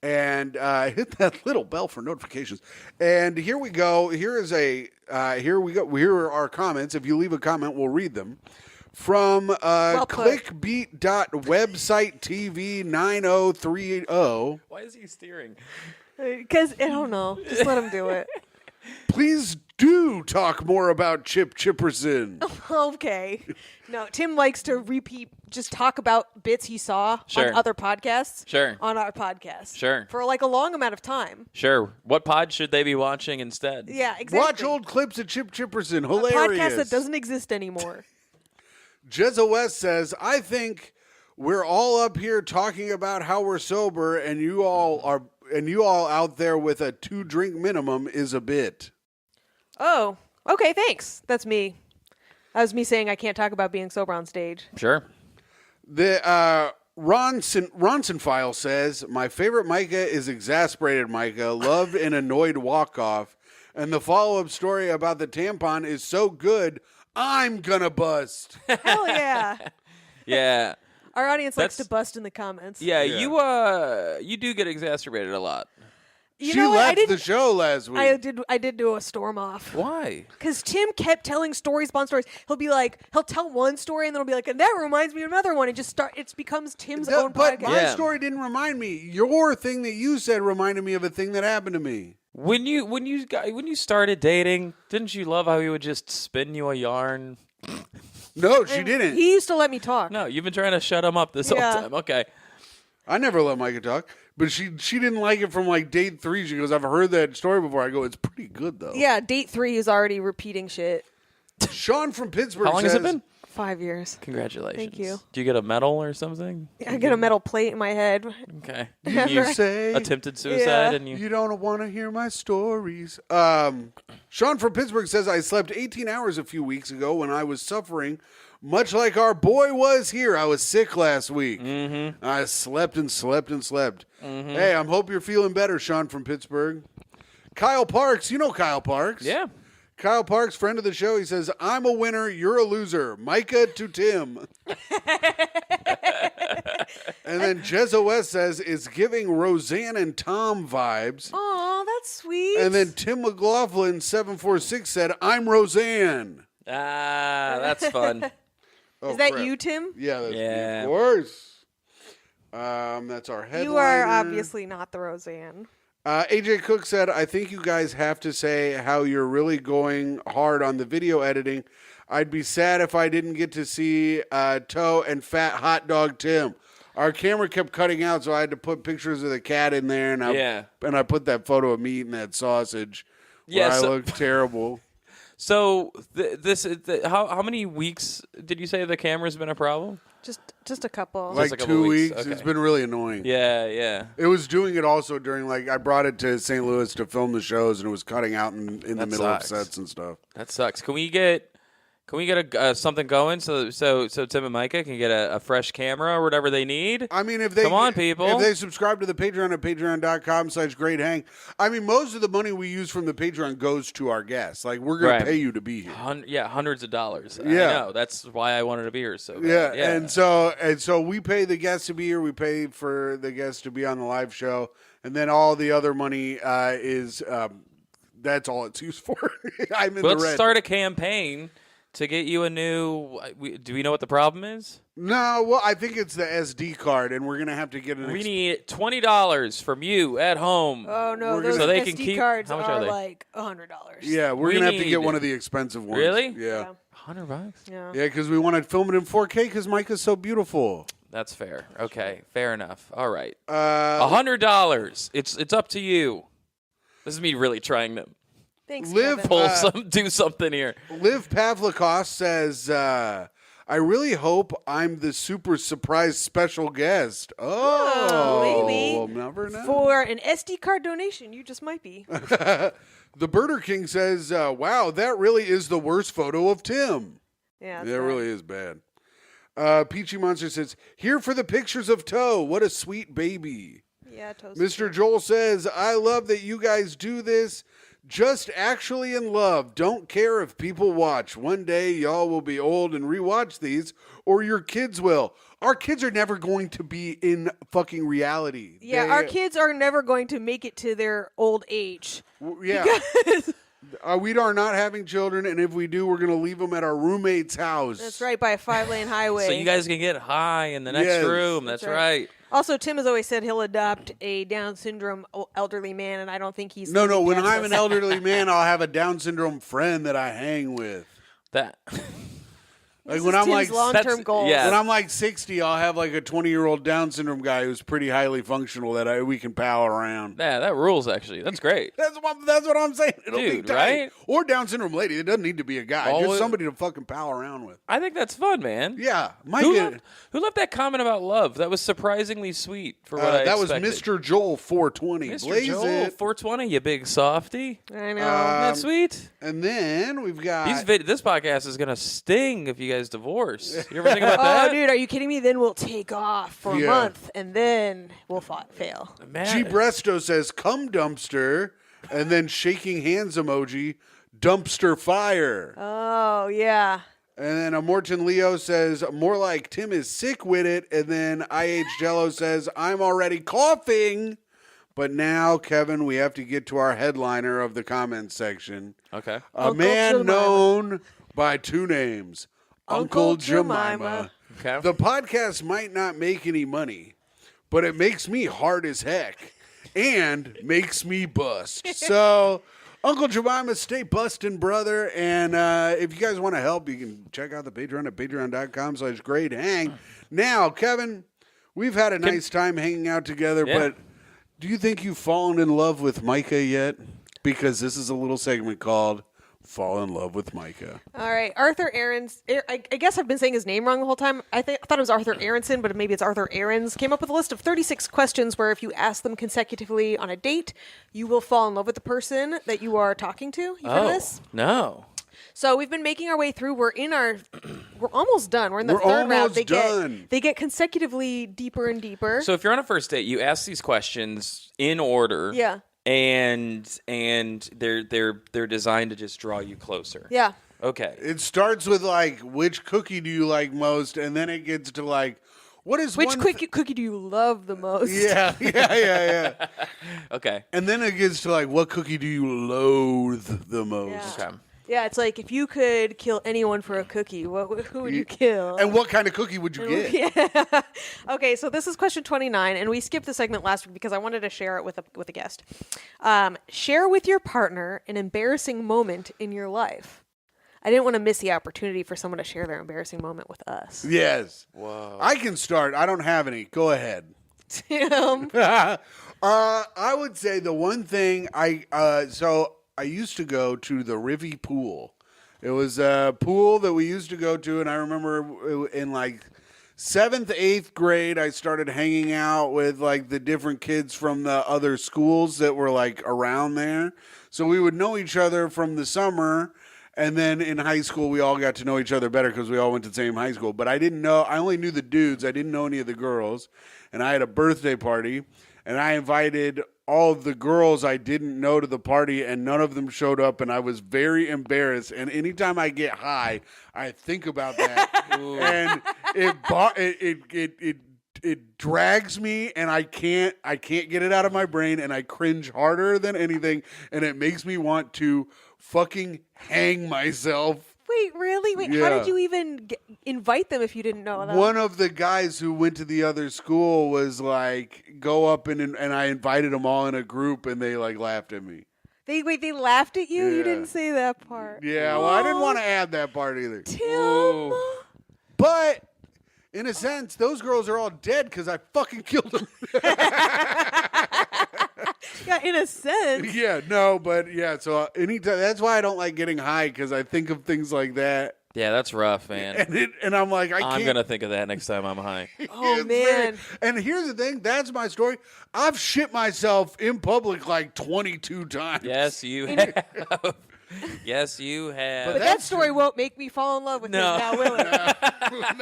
[SPEAKER 1] and hit that little bell for notifications. And here we go. Here are our comments. If you leave a comment, we'll read them. From
[SPEAKER 2] Well put.
[SPEAKER 1] clickbeat.website.tv9030.
[SPEAKER 5] Why is he steering?
[SPEAKER 2] Because, I don't know. Just let him do it.
[SPEAKER 1] Please do talk more about Chip Chipperson.
[SPEAKER 2] Okay. No, Tim likes to just talk about bits he saw
[SPEAKER 5] Sure.
[SPEAKER 2] on other podcasts.
[SPEAKER 5] Sure.
[SPEAKER 2] On our podcast.
[SPEAKER 5] Sure.
[SPEAKER 2] For like a long amount of time.
[SPEAKER 5] Sure. What pod should they be watching instead?
[SPEAKER 2] Yeah, exactly.
[SPEAKER 1] Watch old clips of Chip Chipperson.
[SPEAKER 2] a
[SPEAKER 1] Hilarious.
[SPEAKER 2] podcast that doesn't exist anymore.
[SPEAKER 1] Jezza West says, I think we're all up here talking about how we're sober and you all out there with a 2-drink minimum is a bit.
[SPEAKER 2] Oh, okay, thanks. That's me. That was me saying I can't talk about being sober on stage.
[SPEAKER 5] Sure.
[SPEAKER 1] The Ronson file says, my favorite Myka is exasperated Myka, loved and annoyed walk-off. And the follow-up story about the tampon is so good, I'm gonna bust.
[SPEAKER 2] Hell yeah.
[SPEAKER 5] Yeah.
[SPEAKER 2] Our audience likes
[SPEAKER 5] That's-
[SPEAKER 2] to bust in the comments.
[SPEAKER 5] Yeah,
[SPEAKER 1] Yeah.
[SPEAKER 5] you do get exacerbated a lot.
[SPEAKER 2] You
[SPEAKER 1] She
[SPEAKER 2] know what? I
[SPEAKER 1] left the
[SPEAKER 2] didn't.
[SPEAKER 1] show last week.
[SPEAKER 2] I did do a storm off.
[SPEAKER 5] Why?
[SPEAKER 2] Because Tim kept telling stories upon stories. He'll tell one story and then he'll be like, and that reminds me of another one. It becomes Tim's own
[SPEAKER 1] But
[SPEAKER 2] podcast.
[SPEAKER 1] my
[SPEAKER 5] Yeah.
[SPEAKER 1] story didn't remind me. Your thing that you said reminded me of a thing that happened to me.
[SPEAKER 5] When you started dating, didn't you love how he would just spin you a yarn?
[SPEAKER 1] No, she didn't.
[SPEAKER 2] He used to let me talk.
[SPEAKER 5] No, you've been trying to shut him up this
[SPEAKER 2] Yeah.
[SPEAKER 5] whole time. Okay.
[SPEAKER 1] I never let Myka talk, but she didn't like it from like date 3. She goes, I've heard that story before. I go, it's pretty good though.
[SPEAKER 2] Yeah, date 3 is already repeating shit.
[SPEAKER 1] Sean from Pittsburgh
[SPEAKER 5] How long
[SPEAKER 1] says,
[SPEAKER 5] has it been?
[SPEAKER 2] 5 years.
[SPEAKER 5] Congratulations.
[SPEAKER 2] Thank you.
[SPEAKER 5] Do you get a medal or something?
[SPEAKER 2] I get a metal plate in my head.
[SPEAKER 5] Okay.
[SPEAKER 1] You say
[SPEAKER 5] Attempted suicide
[SPEAKER 2] Yeah.
[SPEAKER 5] and
[SPEAKER 1] you don't want to hear my stories. Sean from Pittsburgh says, I slept 18 hours a few weeks ago when I was suffering, much like our boy was here. I was sick last week. Mm-hmm. I slept and slept and slept.
[SPEAKER 5] Mm-hmm.
[SPEAKER 1] Hey, I hope you're feeling better, Sean from Pittsburgh. Kyle Parks, you know Kyle Parks.
[SPEAKER 5] Yeah.
[SPEAKER 1] Kyle Parks, friend of the show, he says, I'm a winner, you're a loser. Myka to Tim. And then Jezza West says, it's giving Roseanne and Tom vibes.
[SPEAKER 2] Aw, that's sweet.
[SPEAKER 1] And then Tim McLaughlin, 746, said, I'm Roseanne.
[SPEAKER 5] Ah, that's fun.
[SPEAKER 1] Oh,
[SPEAKER 2] is that
[SPEAKER 1] crap.
[SPEAKER 2] you, Tim?
[SPEAKER 1] Yeah, that's me,
[SPEAKER 5] Yeah.
[SPEAKER 1] of course. That's our headliner.
[SPEAKER 2] You are obviously not the Roseanne.
[SPEAKER 1] AJ Cook said, I think you guys have to say how you're really going hard on the video editing. I'd be sad if I didn't get to see Toe and Fat Hot Dog Tim. Our camera kept cutting out, so I had to put pictures of the cat in there, and I put that photo of me eating that sausage.
[SPEAKER 5] Yeah,
[SPEAKER 1] where I
[SPEAKER 5] so-
[SPEAKER 1] looked terrible.
[SPEAKER 5] So how many weeks did you say the camera's been a problem?
[SPEAKER 2] Just a couple.
[SPEAKER 1] Like
[SPEAKER 5] a couple
[SPEAKER 1] 2
[SPEAKER 5] weeks,
[SPEAKER 1] weeks.
[SPEAKER 5] okay.
[SPEAKER 1] It's been really annoying.
[SPEAKER 5] Yeah, yeah.
[SPEAKER 1] It was doing it also during, like, I brought it to St. Louis to film the shows, and it was cutting out in the
[SPEAKER 5] That
[SPEAKER 1] middle of
[SPEAKER 5] sucks.
[SPEAKER 1] sets and stuff.
[SPEAKER 5] That sucks. Can we get a something going so Tim and Myka can get a fresh camera or whatever they need?
[SPEAKER 1] I mean, if they
[SPEAKER 5] Come on, people.
[SPEAKER 1] if they subscribe to the Patreon at patreon.com/greathang, I mean, most of the money we use from the Patreon goes to our guests. Like, we're going
[SPEAKER 5] Right.
[SPEAKER 1] to pay you to be here.
[SPEAKER 5] Hundreds of dollars.
[SPEAKER 1] Yeah.
[SPEAKER 5] I know. That's why I wanted to be here so bad.
[SPEAKER 1] Yeah, and so we pay the guests to be here. We pay for the guests to be on the live show, and then all the other money is that's all it's used for. I'm in the
[SPEAKER 5] Let's
[SPEAKER 1] red.
[SPEAKER 5] start a campaign to get you a new. Do we know what the problem is?
[SPEAKER 1] No, well, I think it's the SD card, and we're gonna have to get an.
[SPEAKER 5] We need $20 from you at home.
[SPEAKER 2] Oh no,
[SPEAKER 1] We're
[SPEAKER 2] those
[SPEAKER 5] So they
[SPEAKER 2] SD
[SPEAKER 5] can keep-
[SPEAKER 2] cards
[SPEAKER 5] how much are they?
[SPEAKER 2] like $100.
[SPEAKER 1] Yeah, we're
[SPEAKER 5] We
[SPEAKER 1] gonna have to
[SPEAKER 5] need-
[SPEAKER 1] get one of the expensive ones.
[SPEAKER 5] Really?
[SPEAKER 1] Yeah.
[SPEAKER 5] $100.
[SPEAKER 2] Yeah.
[SPEAKER 1] Yeah, because we want to film it in 4K because Myka's so beautiful.
[SPEAKER 5] That's fair. Okay, fair enough. All right,
[SPEAKER 1] Uh,
[SPEAKER 5] $100. It's up to you. This is me really trying to
[SPEAKER 2] Thanks,
[SPEAKER 1] Live
[SPEAKER 2] Kevin.
[SPEAKER 5] do something here.
[SPEAKER 1] Liv Pavlikos says, I really hope I'm the super surprise special guest. Oh,
[SPEAKER 2] maybe.
[SPEAKER 1] we'll never know.
[SPEAKER 2] For an SD card donation, you just might be.
[SPEAKER 1] The Birder King says, wow, that really is the worst photo of Tim.
[SPEAKER 2] Yeah,
[SPEAKER 1] That really is bad. Peachy Monster says, here for the pictures of Toe. What a sweet baby.
[SPEAKER 2] Yeah, toast.
[SPEAKER 1] Mr. Joel says, I love that you guys do this. Just actually in love. Don't care if people watch. One day y'all will be old and rewatch these, or your kids will. Our kids are never going to be in fucking reality.
[SPEAKER 2] Yeah, our kids are never going to make it to their old age.
[SPEAKER 1] Yeah. We are not having children, and if we do, we're going to leave them at our roommate's house.
[SPEAKER 2] That's right, by a 5-lane highway.
[SPEAKER 5] So you guys can get high in the next
[SPEAKER 1] Yes.
[SPEAKER 5] room. That's
[SPEAKER 2] right.
[SPEAKER 5] right.
[SPEAKER 2] Also, Tim has always said he'll adopt a Down syndrome elderly man, and I don't think he's.
[SPEAKER 1] No,
[SPEAKER 2] gonna
[SPEAKER 1] when
[SPEAKER 2] get
[SPEAKER 1] I'm an
[SPEAKER 2] access.
[SPEAKER 1] elderly man, I'll have a Down syndrome friend that I hang with.
[SPEAKER 5] That.
[SPEAKER 1] Like
[SPEAKER 2] This
[SPEAKER 1] when
[SPEAKER 2] is
[SPEAKER 1] I'm
[SPEAKER 2] Tim's
[SPEAKER 1] like
[SPEAKER 2] long-term
[SPEAKER 5] that's-
[SPEAKER 2] goal.
[SPEAKER 5] yeah.
[SPEAKER 1] when I'm like 60, I'll have like a 20-year-old Down syndrome guy who's pretty highly functional that we can pal around.
[SPEAKER 5] Yeah, that rules actually. That's great.
[SPEAKER 1] That's what I'm saying. It'll be
[SPEAKER 5] Dude,
[SPEAKER 1] tight.
[SPEAKER 5] right?
[SPEAKER 1] Or Down syndrome lady. It doesn't need to be a guy.
[SPEAKER 5] Always-
[SPEAKER 1] Just somebody to fucking pal around with.
[SPEAKER 5] I think that's fun, man.
[SPEAKER 1] Yeah,
[SPEAKER 5] Who
[SPEAKER 1] Myka.
[SPEAKER 5] left that comment about love? That was surprisingly sweet for what I
[SPEAKER 1] That was
[SPEAKER 5] expected.
[SPEAKER 1] Mr. Joel 420.
[SPEAKER 5] Mr.
[SPEAKER 1] Blaze
[SPEAKER 5] Joel,
[SPEAKER 1] it.
[SPEAKER 5] 420, you big softy.
[SPEAKER 2] I know.
[SPEAKER 5] Isn't that sweet?
[SPEAKER 1] And then we've got
[SPEAKER 5] This podcast is gonna sting if you guys divorce. You ever think about
[SPEAKER 2] Oh,
[SPEAKER 5] that?
[SPEAKER 2] dude, are you kidding me? Then we'll take off for
[SPEAKER 1] Yeah.
[SPEAKER 2] a month, and then we'll fail.
[SPEAKER 5] Man,
[SPEAKER 1] G. Bresto says, come dumpster, and then shaking hands emoji, dumpster fire.
[SPEAKER 2] Oh, yeah.
[SPEAKER 1] And then a Morton Leo says, more like Tim is sick with it. And then IH Jello says, I'm already coughing. But now, Kevin, we have to get to our headliner of the comments section.
[SPEAKER 5] Okay.
[SPEAKER 1] A
[SPEAKER 2] Uncle
[SPEAKER 1] man
[SPEAKER 2] Jemima.
[SPEAKER 1] known by two names,
[SPEAKER 2] Uncle
[SPEAKER 1] Uncle Jemima.
[SPEAKER 2] Jemima.
[SPEAKER 5] Okay.
[SPEAKER 1] The podcast might not make any money, but it makes me hard as heck and makes me bust. So, Uncle Jemima, stay bustin', brother. And if you guys want to help, you can check out the Patreon at patreon.com/greathang. Now, Kevin, we've had a nice time hanging out together,
[SPEAKER 5] Yeah.
[SPEAKER 1] but do you think you've fallen in love with Myka yet? Because this is a little segment called Fall in Love with Myka.
[SPEAKER 2] All right, Arthur Aarons. I guess I've been saying his name wrong the whole time. I thought it was Arthur Aronson, but maybe it's Arthur Aarons. Came up with a list of 36 questions where if you ask them consecutively on a date, you will fall in love with the person that you are talking to. You've heard of this?
[SPEAKER 5] No.
[SPEAKER 2] So we've been making our way through. We're almost done. We're in the
[SPEAKER 1] We're
[SPEAKER 2] third round.
[SPEAKER 1] almost done.
[SPEAKER 2] They get consecutively deeper and deeper.
[SPEAKER 5] So if you're on a first date, you ask these questions in order.
[SPEAKER 2] Yeah.
[SPEAKER 5] And they're designed to just draw you closer.
[SPEAKER 2] Yeah.
[SPEAKER 5] Okay.
[SPEAKER 1] It starts with like, which cookie do you like most, and then it gets to like, what is
[SPEAKER 2] Which
[SPEAKER 1] one
[SPEAKER 2] cookie do you love the most?
[SPEAKER 1] Yeah.
[SPEAKER 5] Okay.
[SPEAKER 1] And then it gets to like, what cookie do you loathe the most?
[SPEAKER 2] Yeah.
[SPEAKER 5] Okay.
[SPEAKER 2] Yeah, it's like if you could kill anyone for a cookie, who would you kill?
[SPEAKER 1] And what kind of cookie would you get?
[SPEAKER 2] Yeah. Okay, so this is question 29, and we skipped the segment last week because I wanted to share it with a guest. Share with your partner an embarrassing moment in your life. I didn't want to miss the opportunity for someone to share their embarrassing moment with us.
[SPEAKER 1] Yes.
[SPEAKER 5] Whoa.
[SPEAKER 1] I can start. I don't have any. Go ahead.
[SPEAKER 2] Tim.
[SPEAKER 1] I would say the one thing I used to go to the Rivy pool. It was a pool that we used to go to, and I remember in like 7th, 8th grade, I started hanging out with like the different kids from the other schools that were like around there. So we would know each other from the summer, and then in high school, we all got to know each other better because we all went to the same high school. But I only knew the dudes. I didn't know any of the girls. And I had a birthday party, and I invited all of the girls I didn't know to the party, and none of them showed up, and I was very embarrassed. And anytime I get high, I think about that, and it drags me, and I can't get it out of my brain, and I cringe harder than anything, and it makes me want to fucking hang myself.
[SPEAKER 2] Wait, really? Wait, how
[SPEAKER 1] Yeah.
[SPEAKER 2] did you even invite them if you didn't know them?
[SPEAKER 1] One of the guys who went to the other school was like, go up and I invited them all in a group, and they like laughed at me.
[SPEAKER 2] They laughed at you?
[SPEAKER 1] Yeah.
[SPEAKER 2] You didn't say that part.
[SPEAKER 1] Yeah, well, I didn't want to add that part either.
[SPEAKER 2] Tim.
[SPEAKER 1] But in a sense, those girls are all dead because I fucking killed them.
[SPEAKER 2] Yeah, in a sense.
[SPEAKER 1] Yeah, no, but yeah. So anytime, that's why I don't like getting high, because I think of things like that,
[SPEAKER 5] Yeah, that's rough, man.
[SPEAKER 1] and I'm like, I
[SPEAKER 5] I'm
[SPEAKER 1] can't.
[SPEAKER 5] gonna think of that next time I'm high.
[SPEAKER 2] Oh,
[SPEAKER 1] It's very-
[SPEAKER 2] man.
[SPEAKER 1] and here's the thing. That's my story. I've shit myself in public like 22 times.
[SPEAKER 5] Yes, you have. Yes, you have.
[SPEAKER 2] But that
[SPEAKER 1] that's-
[SPEAKER 2] story won't make me fall in love with
[SPEAKER 5] No.
[SPEAKER 2] him now, will it?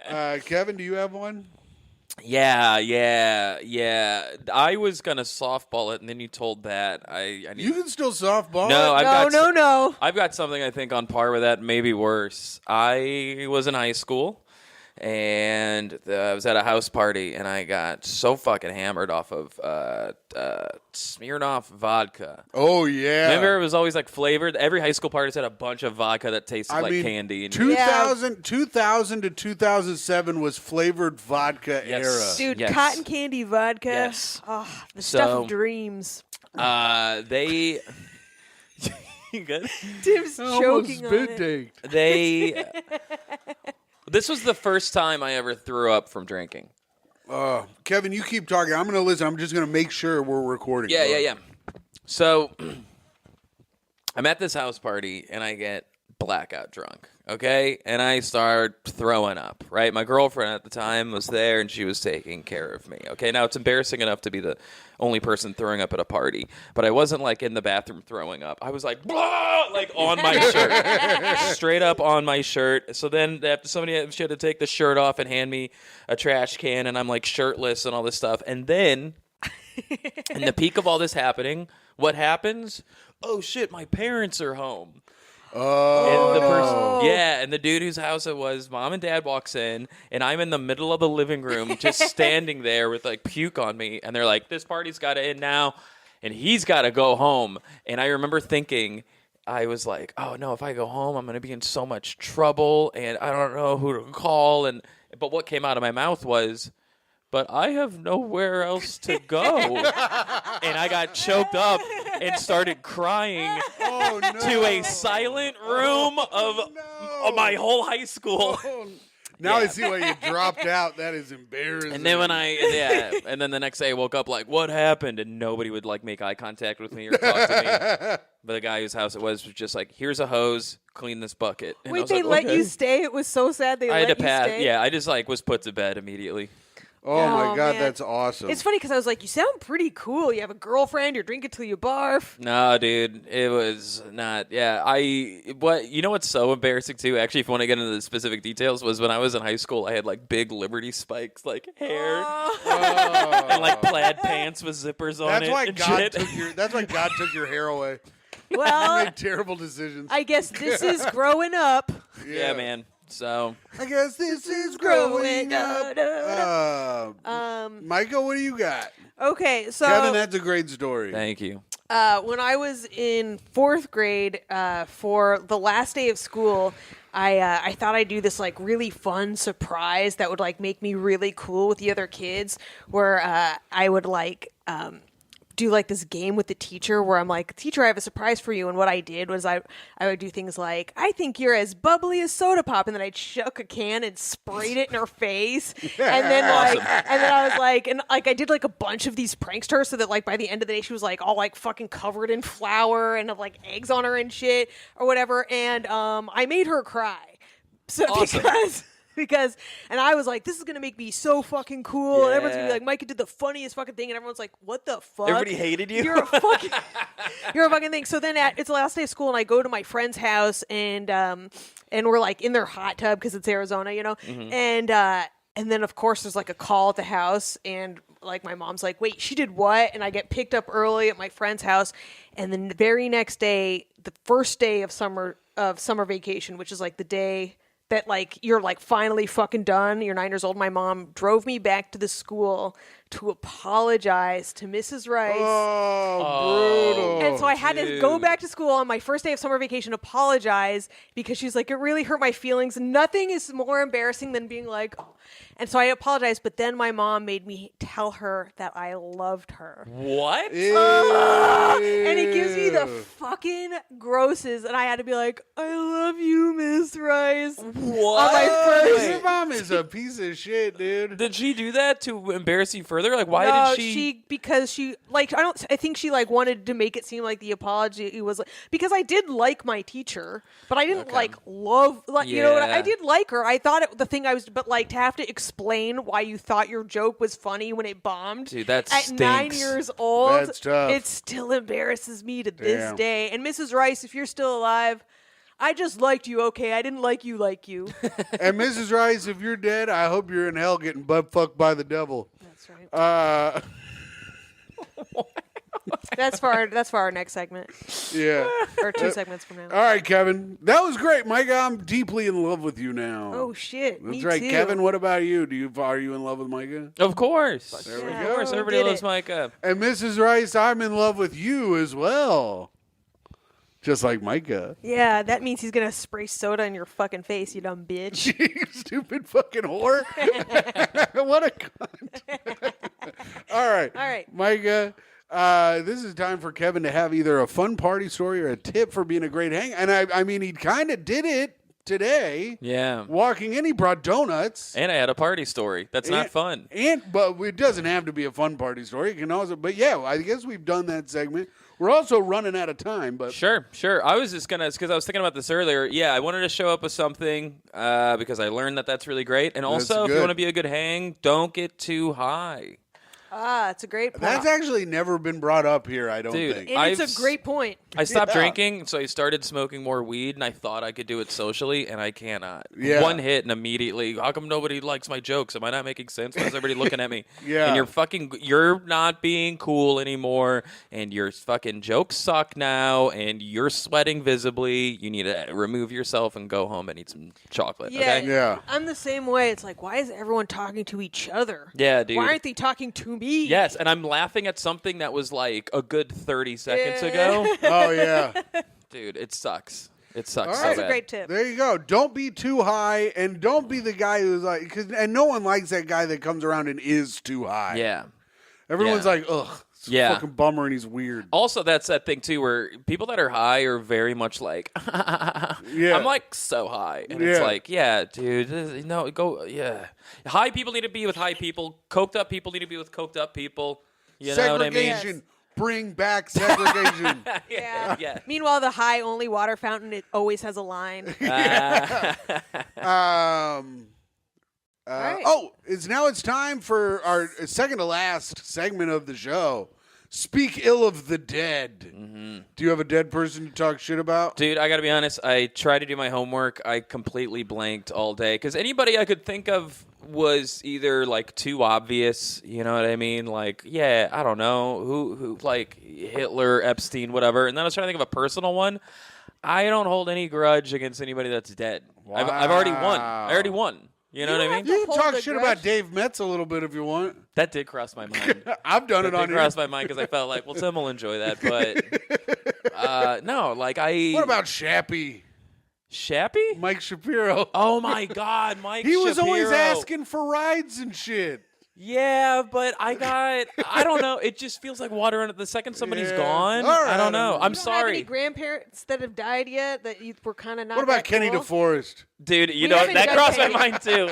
[SPEAKER 1] No. Kevin, do you have one?
[SPEAKER 5] Yeah. I was gonna softball it, and then you told that. I need.
[SPEAKER 1] You can still softball.
[SPEAKER 5] No,
[SPEAKER 1] it.
[SPEAKER 2] No.
[SPEAKER 5] I've got something I think on par with that, maybe worse. I was in high school, and I was at a house party, and I got so fucking hammered off of Smirnoff vodka.
[SPEAKER 1] Oh yeah.
[SPEAKER 5] Remember, it was always like flavored. Every high school party had a bunch of vodka that tasted
[SPEAKER 1] I
[SPEAKER 5] like
[SPEAKER 1] mean,
[SPEAKER 5] candy. And
[SPEAKER 1] 2000 to 2007 was flavored vodka
[SPEAKER 5] Yes.
[SPEAKER 2] Dude,
[SPEAKER 5] Yes.
[SPEAKER 2] cotton candy vodka.
[SPEAKER 5] Yes.
[SPEAKER 2] Oh, the stuff
[SPEAKER 5] So-
[SPEAKER 2] of dreams.
[SPEAKER 5] they. You good?
[SPEAKER 2] Tim's choking on it.
[SPEAKER 1] taked.
[SPEAKER 5] They. This was the first time I ever threw up from drinking.
[SPEAKER 1] Kevin, you keep talking. I'm going to listen. I'm just going to make sure we're recording.
[SPEAKER 5] Yeah. So, I'm at this house party, and I get blackout drunk, okay? And I start throwing up, right? My girlfriend at the time was there, and she was taking care of me, okay? Now, it's embarrassing enough to be the only person throwing up at a party, but I wasn't, like, in the bathroom throwing up. I was like, blah, like, on my shirt. Straight up on my shirt. So then, after she had to take the shirt off and hand me a trash can, and I'm, like, shirtless and all this stuff. And then, in the peak of all this happening, what happens? Oh, shit, my parents are home. And the person, and the dude whose house it was, mom and dad walks in, and I'm in the middle of the living room, just standing there with like puke on me, and they're like, "This party's got to end now, and he's got to go home." And I remember thinking, I was like, "Oh no, if I go home, I'm gonna be in so much trouble, and I don't know who to call." But what came out of my mouth was, "But I have nowhere else to go," and I got choked up and started crying.
[SPEAKER 1] Oh, no.
[SPEAKER 5] To a silent room of my whole high school.
[SPEAKER 1] Now I
[SPEAKER 5] Yeah.
[SPEAKER 1] see why you dropped out. That is embarrassing.
[SPEAKER 5] And then and then the next day I woke up like, what happened? And nobody would like make eye contact with me or talk to me. But the guy whose house it was just like, here's a hose, clean this bucket. And I
[SPEAKER 2] Wait,
[SPEAKER 5] was
[SPEAKER 2] they
[SPEAKER 5] like,
[SPEAKER 2] let
[SPEAKER 5] okay.
[SPEAKER 2] you stay? It was so sad they
[SPEAKER 5] I
[SPEAKER 2] let
[SPEAKER 5] had to
[SPEAKER 2] you
[SPEAKER 5] pass.
[SPEAKER 2] stay?
[SPEAKER 5] Yeah, I just like was put to bed immediately.
[SPEAKER 1] Oh my
[SPEAKER 2] Oh,
[SPEAKER 1] God,
[SPEAKER 2] man.
[SPEAKER 1] that's awesome.
[SPEAKER 2] It's funny because I was like, you sound pretty cool. You have a girlfriend. You're drinking till you barf.
[SPEAKER 5] No, dude, it was not. Yeah, you know what's so embarrassing too? Actually, if you want to get into the specific details, was when I was in high school, I had like big Liberty spikes, like hair, and like plaid pants with zippers on
[SPEAKER 1] That's
[SPEAKER 5] it.
[SPEAKER 1] why
[SPEAKER 5] and
[SPEAKER 1] God
[SPEAKER 5] shit.
[SPEAKER 1] took your. That's why God took your hair away. You
[SPEAKER 2] Well,
[SPEAKER 1] made terrible decisions.
[SPEAKER 2] I guess this is growing up.
[SPEAKER 5] Yeah, man. So
[SPEAKER 1] I guess this is growing up.
[SPEAKER 2] Um,
[SPEAKER 1] Myka, what do you got?
[SPEAKER 2] Okay, so
[SPEAKER 1] Kevin, that's a great story.
[SPEAKER 5] thank you.
[SPEAKER 2] when I was in 4th grade, for the last day of school, I thought I'd do this like really fun surprise that would like make me really cool with the other kids, where I would like do like this game with the teacher where I'm like, teacher, I have a surprise for you. And what I did was I would do things like, I think you're as bubbly as soda pop. And then I'd chuck a can and sprayed it in her face. And then I was like, and like I did like a bunch of these pranks to her so that like by the end of the day, she was like all like fucking covered in flour and have like eggs on her and shit or whatever. And I made her cry. So
[SPEAKER 5] Awesome.
[SPEAKER 2] because and I was like, this is gonna make me so fucking cool, and everyone's gonna be
[SPEAKER 5] Yeah.
[SPEAKER 2] like, Myka did the funniest fucking thing, and everyone's like, what the fuck?
[SPEAKER 5] Everybody hated you?
[SPEAKER 2] You're a fucking thing. So then it's the last day of school, and I go to my friend's house, and we're like in their hot tub because it's Arizona, you know, and then of course there's like a call at the house, and like my mom's like, wait, she did what? And I get picked up early at my friend's house, and then the very next day, the first day of summer vacation, which is like the day that like you're like finally fucking done, you're 9 years old, my mom drove me back to the school to apologize to Mrs. Rice.
[SPEAKER 1] Oh, brutal.
[SPEAKER 2] And so I had to go back to school on my first day of summer vacation, apologize, because she's like, it really hurt my feelings. Nothing is more embarrassing than being like, oh. And so I apologized, but then my mom made me tell her that I loved her.
[SPEAKER 5] What?
[SPEAKER 2] And it gives me the fucking grosses, and I had to be like, I love you, Miss Rice.
[SPEAKER 5] What?
[SPEAKER 2] On my first
[SPEAKER 1] Your mom is a piece of shit, dude.
[SPEAKER 5] Did she do that to embarrass you further? Like, why
[SPEAKER 2] No,
[SPEAKER 5] did she?
[SPEAKER 2] because she like I think she like wanted to make it seem like the apology was like, because I did like my teacher, but I didn't like love you know what
[SPEAKER 5] Yeah.
[SPEAKER 2] I did like her. I thought the thing I was, but like to have to explain why you thought your joke was funny when it bombed.
[SPEAKER 5] Dude, that
[SPEAKER 2] at 9
[SPEAKER 5] stinks.
[SPEAKER 2] years old.
[SPEAKER 1] That's tough.
[SPEAKER 2] It still embarrasses me to this
[SPEAKER 1] Damn.
[SPEAKER 2] day. And Mrs. Rice, if you're still alive, I just liked you, okay? I didn't like you.
[SPEAKER 1] And Mrs. Rice, if you're dead, I hope you're in hell getting butt fucked by the devil.
[SPEAKER 2] That's right. That's for our next segment,
[SPEAKER 1] Yeah.
[SPEAKER 2] or 2 segments from now.
[SPEAKER 1] All right, Kevin. That was great, Mike. I'm deeply in love with you now.
[SPEAKER 2] Oh shit!
[SPEAKER 1] That's
[SPEAKER 2] me
[SPEAKER 1] right,
[SPEAKER 2] too.
[SPEAKER 1] Kevin. What about you? Are you in love with Micah?
[SPEAKER 5] Of course.
[SPEAKER 1] There we
[SPEAKER 2] yeah.
[SPEAKER 1] go.
[SPEAKER 5] Of course, everybody
[SPEAKER 2] Did
[SPEAKER 5] loves
[SPEAKER 2] it.
[SPEAKER 5] Myka.
[SPEAKER 1] And Mrs. Rice, I'm in love with you as well. Just like Micah.
[SPEAKER 2] Yeah, that means he's gonna spray soda in your fucking face, you dumb bitch.
[SPEAKER 1] You stupid fucking whore. What a cunt. All right.
[SPEAKER 2] All right.
[SPEAKER 1] Micah, this is time for Kevin to have either a fun party story or a tip for being a great hang. And I mean, he kind of did it today.
[SPEAKER 5] Yeah.
[SPEAKER 1] Walking in, he brought donuts.
[SPEAKER 5] And I had a party story. That's not fun.
[SPEAKER 1] But it doesn't have to be a fun party story. It can also, but yeah, I guess we've done that segment. We're also running out of time, but
[SPEAKER 5] Sure. I was just gonna, because I was thinking about this earlier. Yeah, I wanted to show up with something because I learned that that's really great. And also, if you
[SPEAKER 1] good.
[SPEAKER 5] want to be a good hang, don't get too high.
[SPEAKER 2] Ah, it's a great point.
[SPEAKER 1] that's actually never been brought up here, I don't
[SPEAKER 5] Dude,
[SPEAKER 1] think.
[SPEAKER 2] and it's
[SPEAKER 5] I've
[SPEAKER 2] a great point.
[SPEAKER 5] I stopped
[SPEAKER 1] Yeah.
[SPEAKER 5] drinking, so I started smoking more weed, and I thought I could do it socially, and I cannot.
[SPEAKER 1] Yeah.
[SPEAKER 5] One hit, and immediately, how come nobody likes my jokes? Am I not making sense? Why is everybody looking at me?
[SPEAKER 1] Yeah.
[SPEAKER 5] And you're not being cool anymore, and your fucking jokes suck now, and you're sweating visibly. You need to remove yourself and go home and eat some chocolate.
[SPEAKER 2] Yeah,
[SPEAKER 5] Okay?
[SPEAKER 1] Yeah.
[SPEAKER 2] I'm the same way. It's like, why is everyone talking to each other?
[SPEAKER 5] Yeah, dude.
[SPEAKER 2] Why aren't they talking to me?
[SPEAKER 5] Yes, and I'm laughing at something that was like a good 30 seconds
[SPEAKER 2] Yeah.
[SPEAKER 5] ago.
[SPEAKER 1] Oh, yeah.
[SPEAKER 5] Dude, it sucks. It sucks
[SPEAKER 1] All
[SPEAKER 5] so
[SPEAKER 1] right.
[SPEAKER 2] That's a
[SPEAKER 5] bad.
[SPEAKER 2] great tip.
[SPEAKER 1] There you go. Don't be too high, and don't be the guy who's like, and no one likes that guy that comes around and is too high.
[SPEAKER 5] Yeah.
[SPEAKER 1] Everyone's
[SPEAKER 5] Yeah.
[SPEAKER 1] like, ugh, it's a
[SPEAKER 5] Yeah.
[SPEAKER 1] fucking bummer, and he's weird.
[SPEAKER 5] Also, that's that thing too, where people that are high are very much like,
[SPEAKER 1] Yeah.
[SPEAKER 5] I'm like so high, and it's
[SPEAKER 1] Yeah.
[SPEAKER 5] like, yeah, dude, no, go, yeah. High people need to be with high people. Coked up people need to be with coked up people. You know what I mean?
[SPEAKER 1] Segregation. Bring back segregation.
[SPEAKER 2] Yeah.
[SPEAKER 5] Yeah.
[SPEAKER 2] Meanwhile, the high only water fountain, it always has a line. Right.
[SPEAKER 1] Oh, it's time for our second to last segment of the show. Speak ill of the dead.
[SPEAKER 5] Mm-hmm.
[SPEAKER 1] Do you have a dead person to talk shit about?
[SPEAKER 5] Dude, I gotta be honest. I tried to do my homework. I completely blanked all day because anybody I could think of was either like too obvious. You know what I mean? Like, yeah, I don't know who like Hitler, Epstein, whatever. And then I was trying to think of a personal one. I don't hold any grudge against anybody that's dead. I've already won. I already won. You know
[SPEAKER 2] You
[SPEAKER 5] what I
[SPEAKER 2] don't
[SPEAKER 5] mean?
[SPEAKER 2] have
[SPEAKER 1] You can
[SPEAKER 2] Hold
[SPEAKER 1] talk
[SPEAKER 2] the
[SPEAKER 1] shit
[SPEAKER 2] grudge.
[SPEAKER 1] about Dave Metz a little bit if you want.
[SPEAKER 5] That did cross my mind.
[SPEAKER 1] I've done
[SPEAKER 5] That
[SPEAKER 1] it on
[SPEAKER 5] did
[SPEAKER 1] here.
[SPEAKER 5] cross my mind because I felt like, well, Tim will enjoy that, but no, like I.
[SPEAKER 1] What about Shappy?
[SPEAKER 5] Shappy?
[SPEAKER 1] Mike Shapiro.
[SPEAKER 5] Oh my God, Mike.
[SPEAKER 1] He was always
[SPEAKER 5] Shapiro.
[SPEAKER 1] asking for rides and shit.
[SPEAKER 5] Yeah, but I don't know. It just feels like water under the second somebody's
[SPEAKER 1] Yeah.
[SPEAKER 5] gone.
[SPEAKER 1] All right,
[SPEAKER 5] I don't know. I'm
[SPEAKER 2] You don't have any
[SPEAKER 5] sorry.
[SPEAKER 2] grandparents that have died yet that you were kind of not.
[SPEAKER 1] What about
[SPEAKER 2] that
[SPEAKER 1] Kenny
[SPEAKER 2] cool?
[SPEAKER 1] DeForest?
[SPEAKER 5] Dude, you
[SPEAKER 2] We
[SPEAKER 5] know,
[SPEAKER 2] haven't
[SPEAKER 5] that
[SPEAKER 2] done
[SPEAKER 5] crossed my
[SPEAKER 2] Kenny.
[SPEAKER 5] mind too.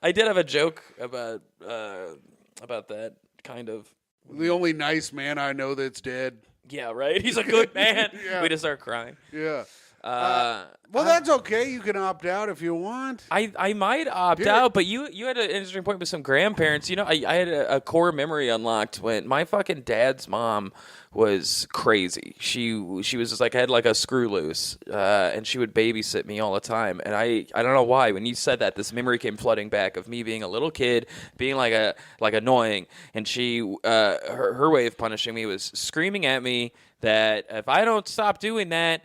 [SPEAKER 5] I did have a joke about that kind of.
[SPEAKER 1] The only nice man I know that's dead.
[SPEAKER 5] Yeah, right? He's a good man.
[SPEAKER 1] Yeah.
[SPEAKER 5] We just start crying.
[SPEAKER 1] Yeah.
[SPEAKER 5] Uh,
[SPEAKER 1] Well, that's okay. You can opt out if you want.
[SPEAKER 5] I might opt
[SPEAKER 1] Dude.
[SPEAKER 5] out, but you had an interesting point with some grandparents. You know, I had a core memory unlocked when my fucking dad's mom was crazy. She was just like had like a screw loose, and she would babysit me all the time. And I don't know why. When you said that, this memory came flooding back of me being a little kid, being like annoying, and she her way of punishing me was screaming at me that if I don't stop doing that.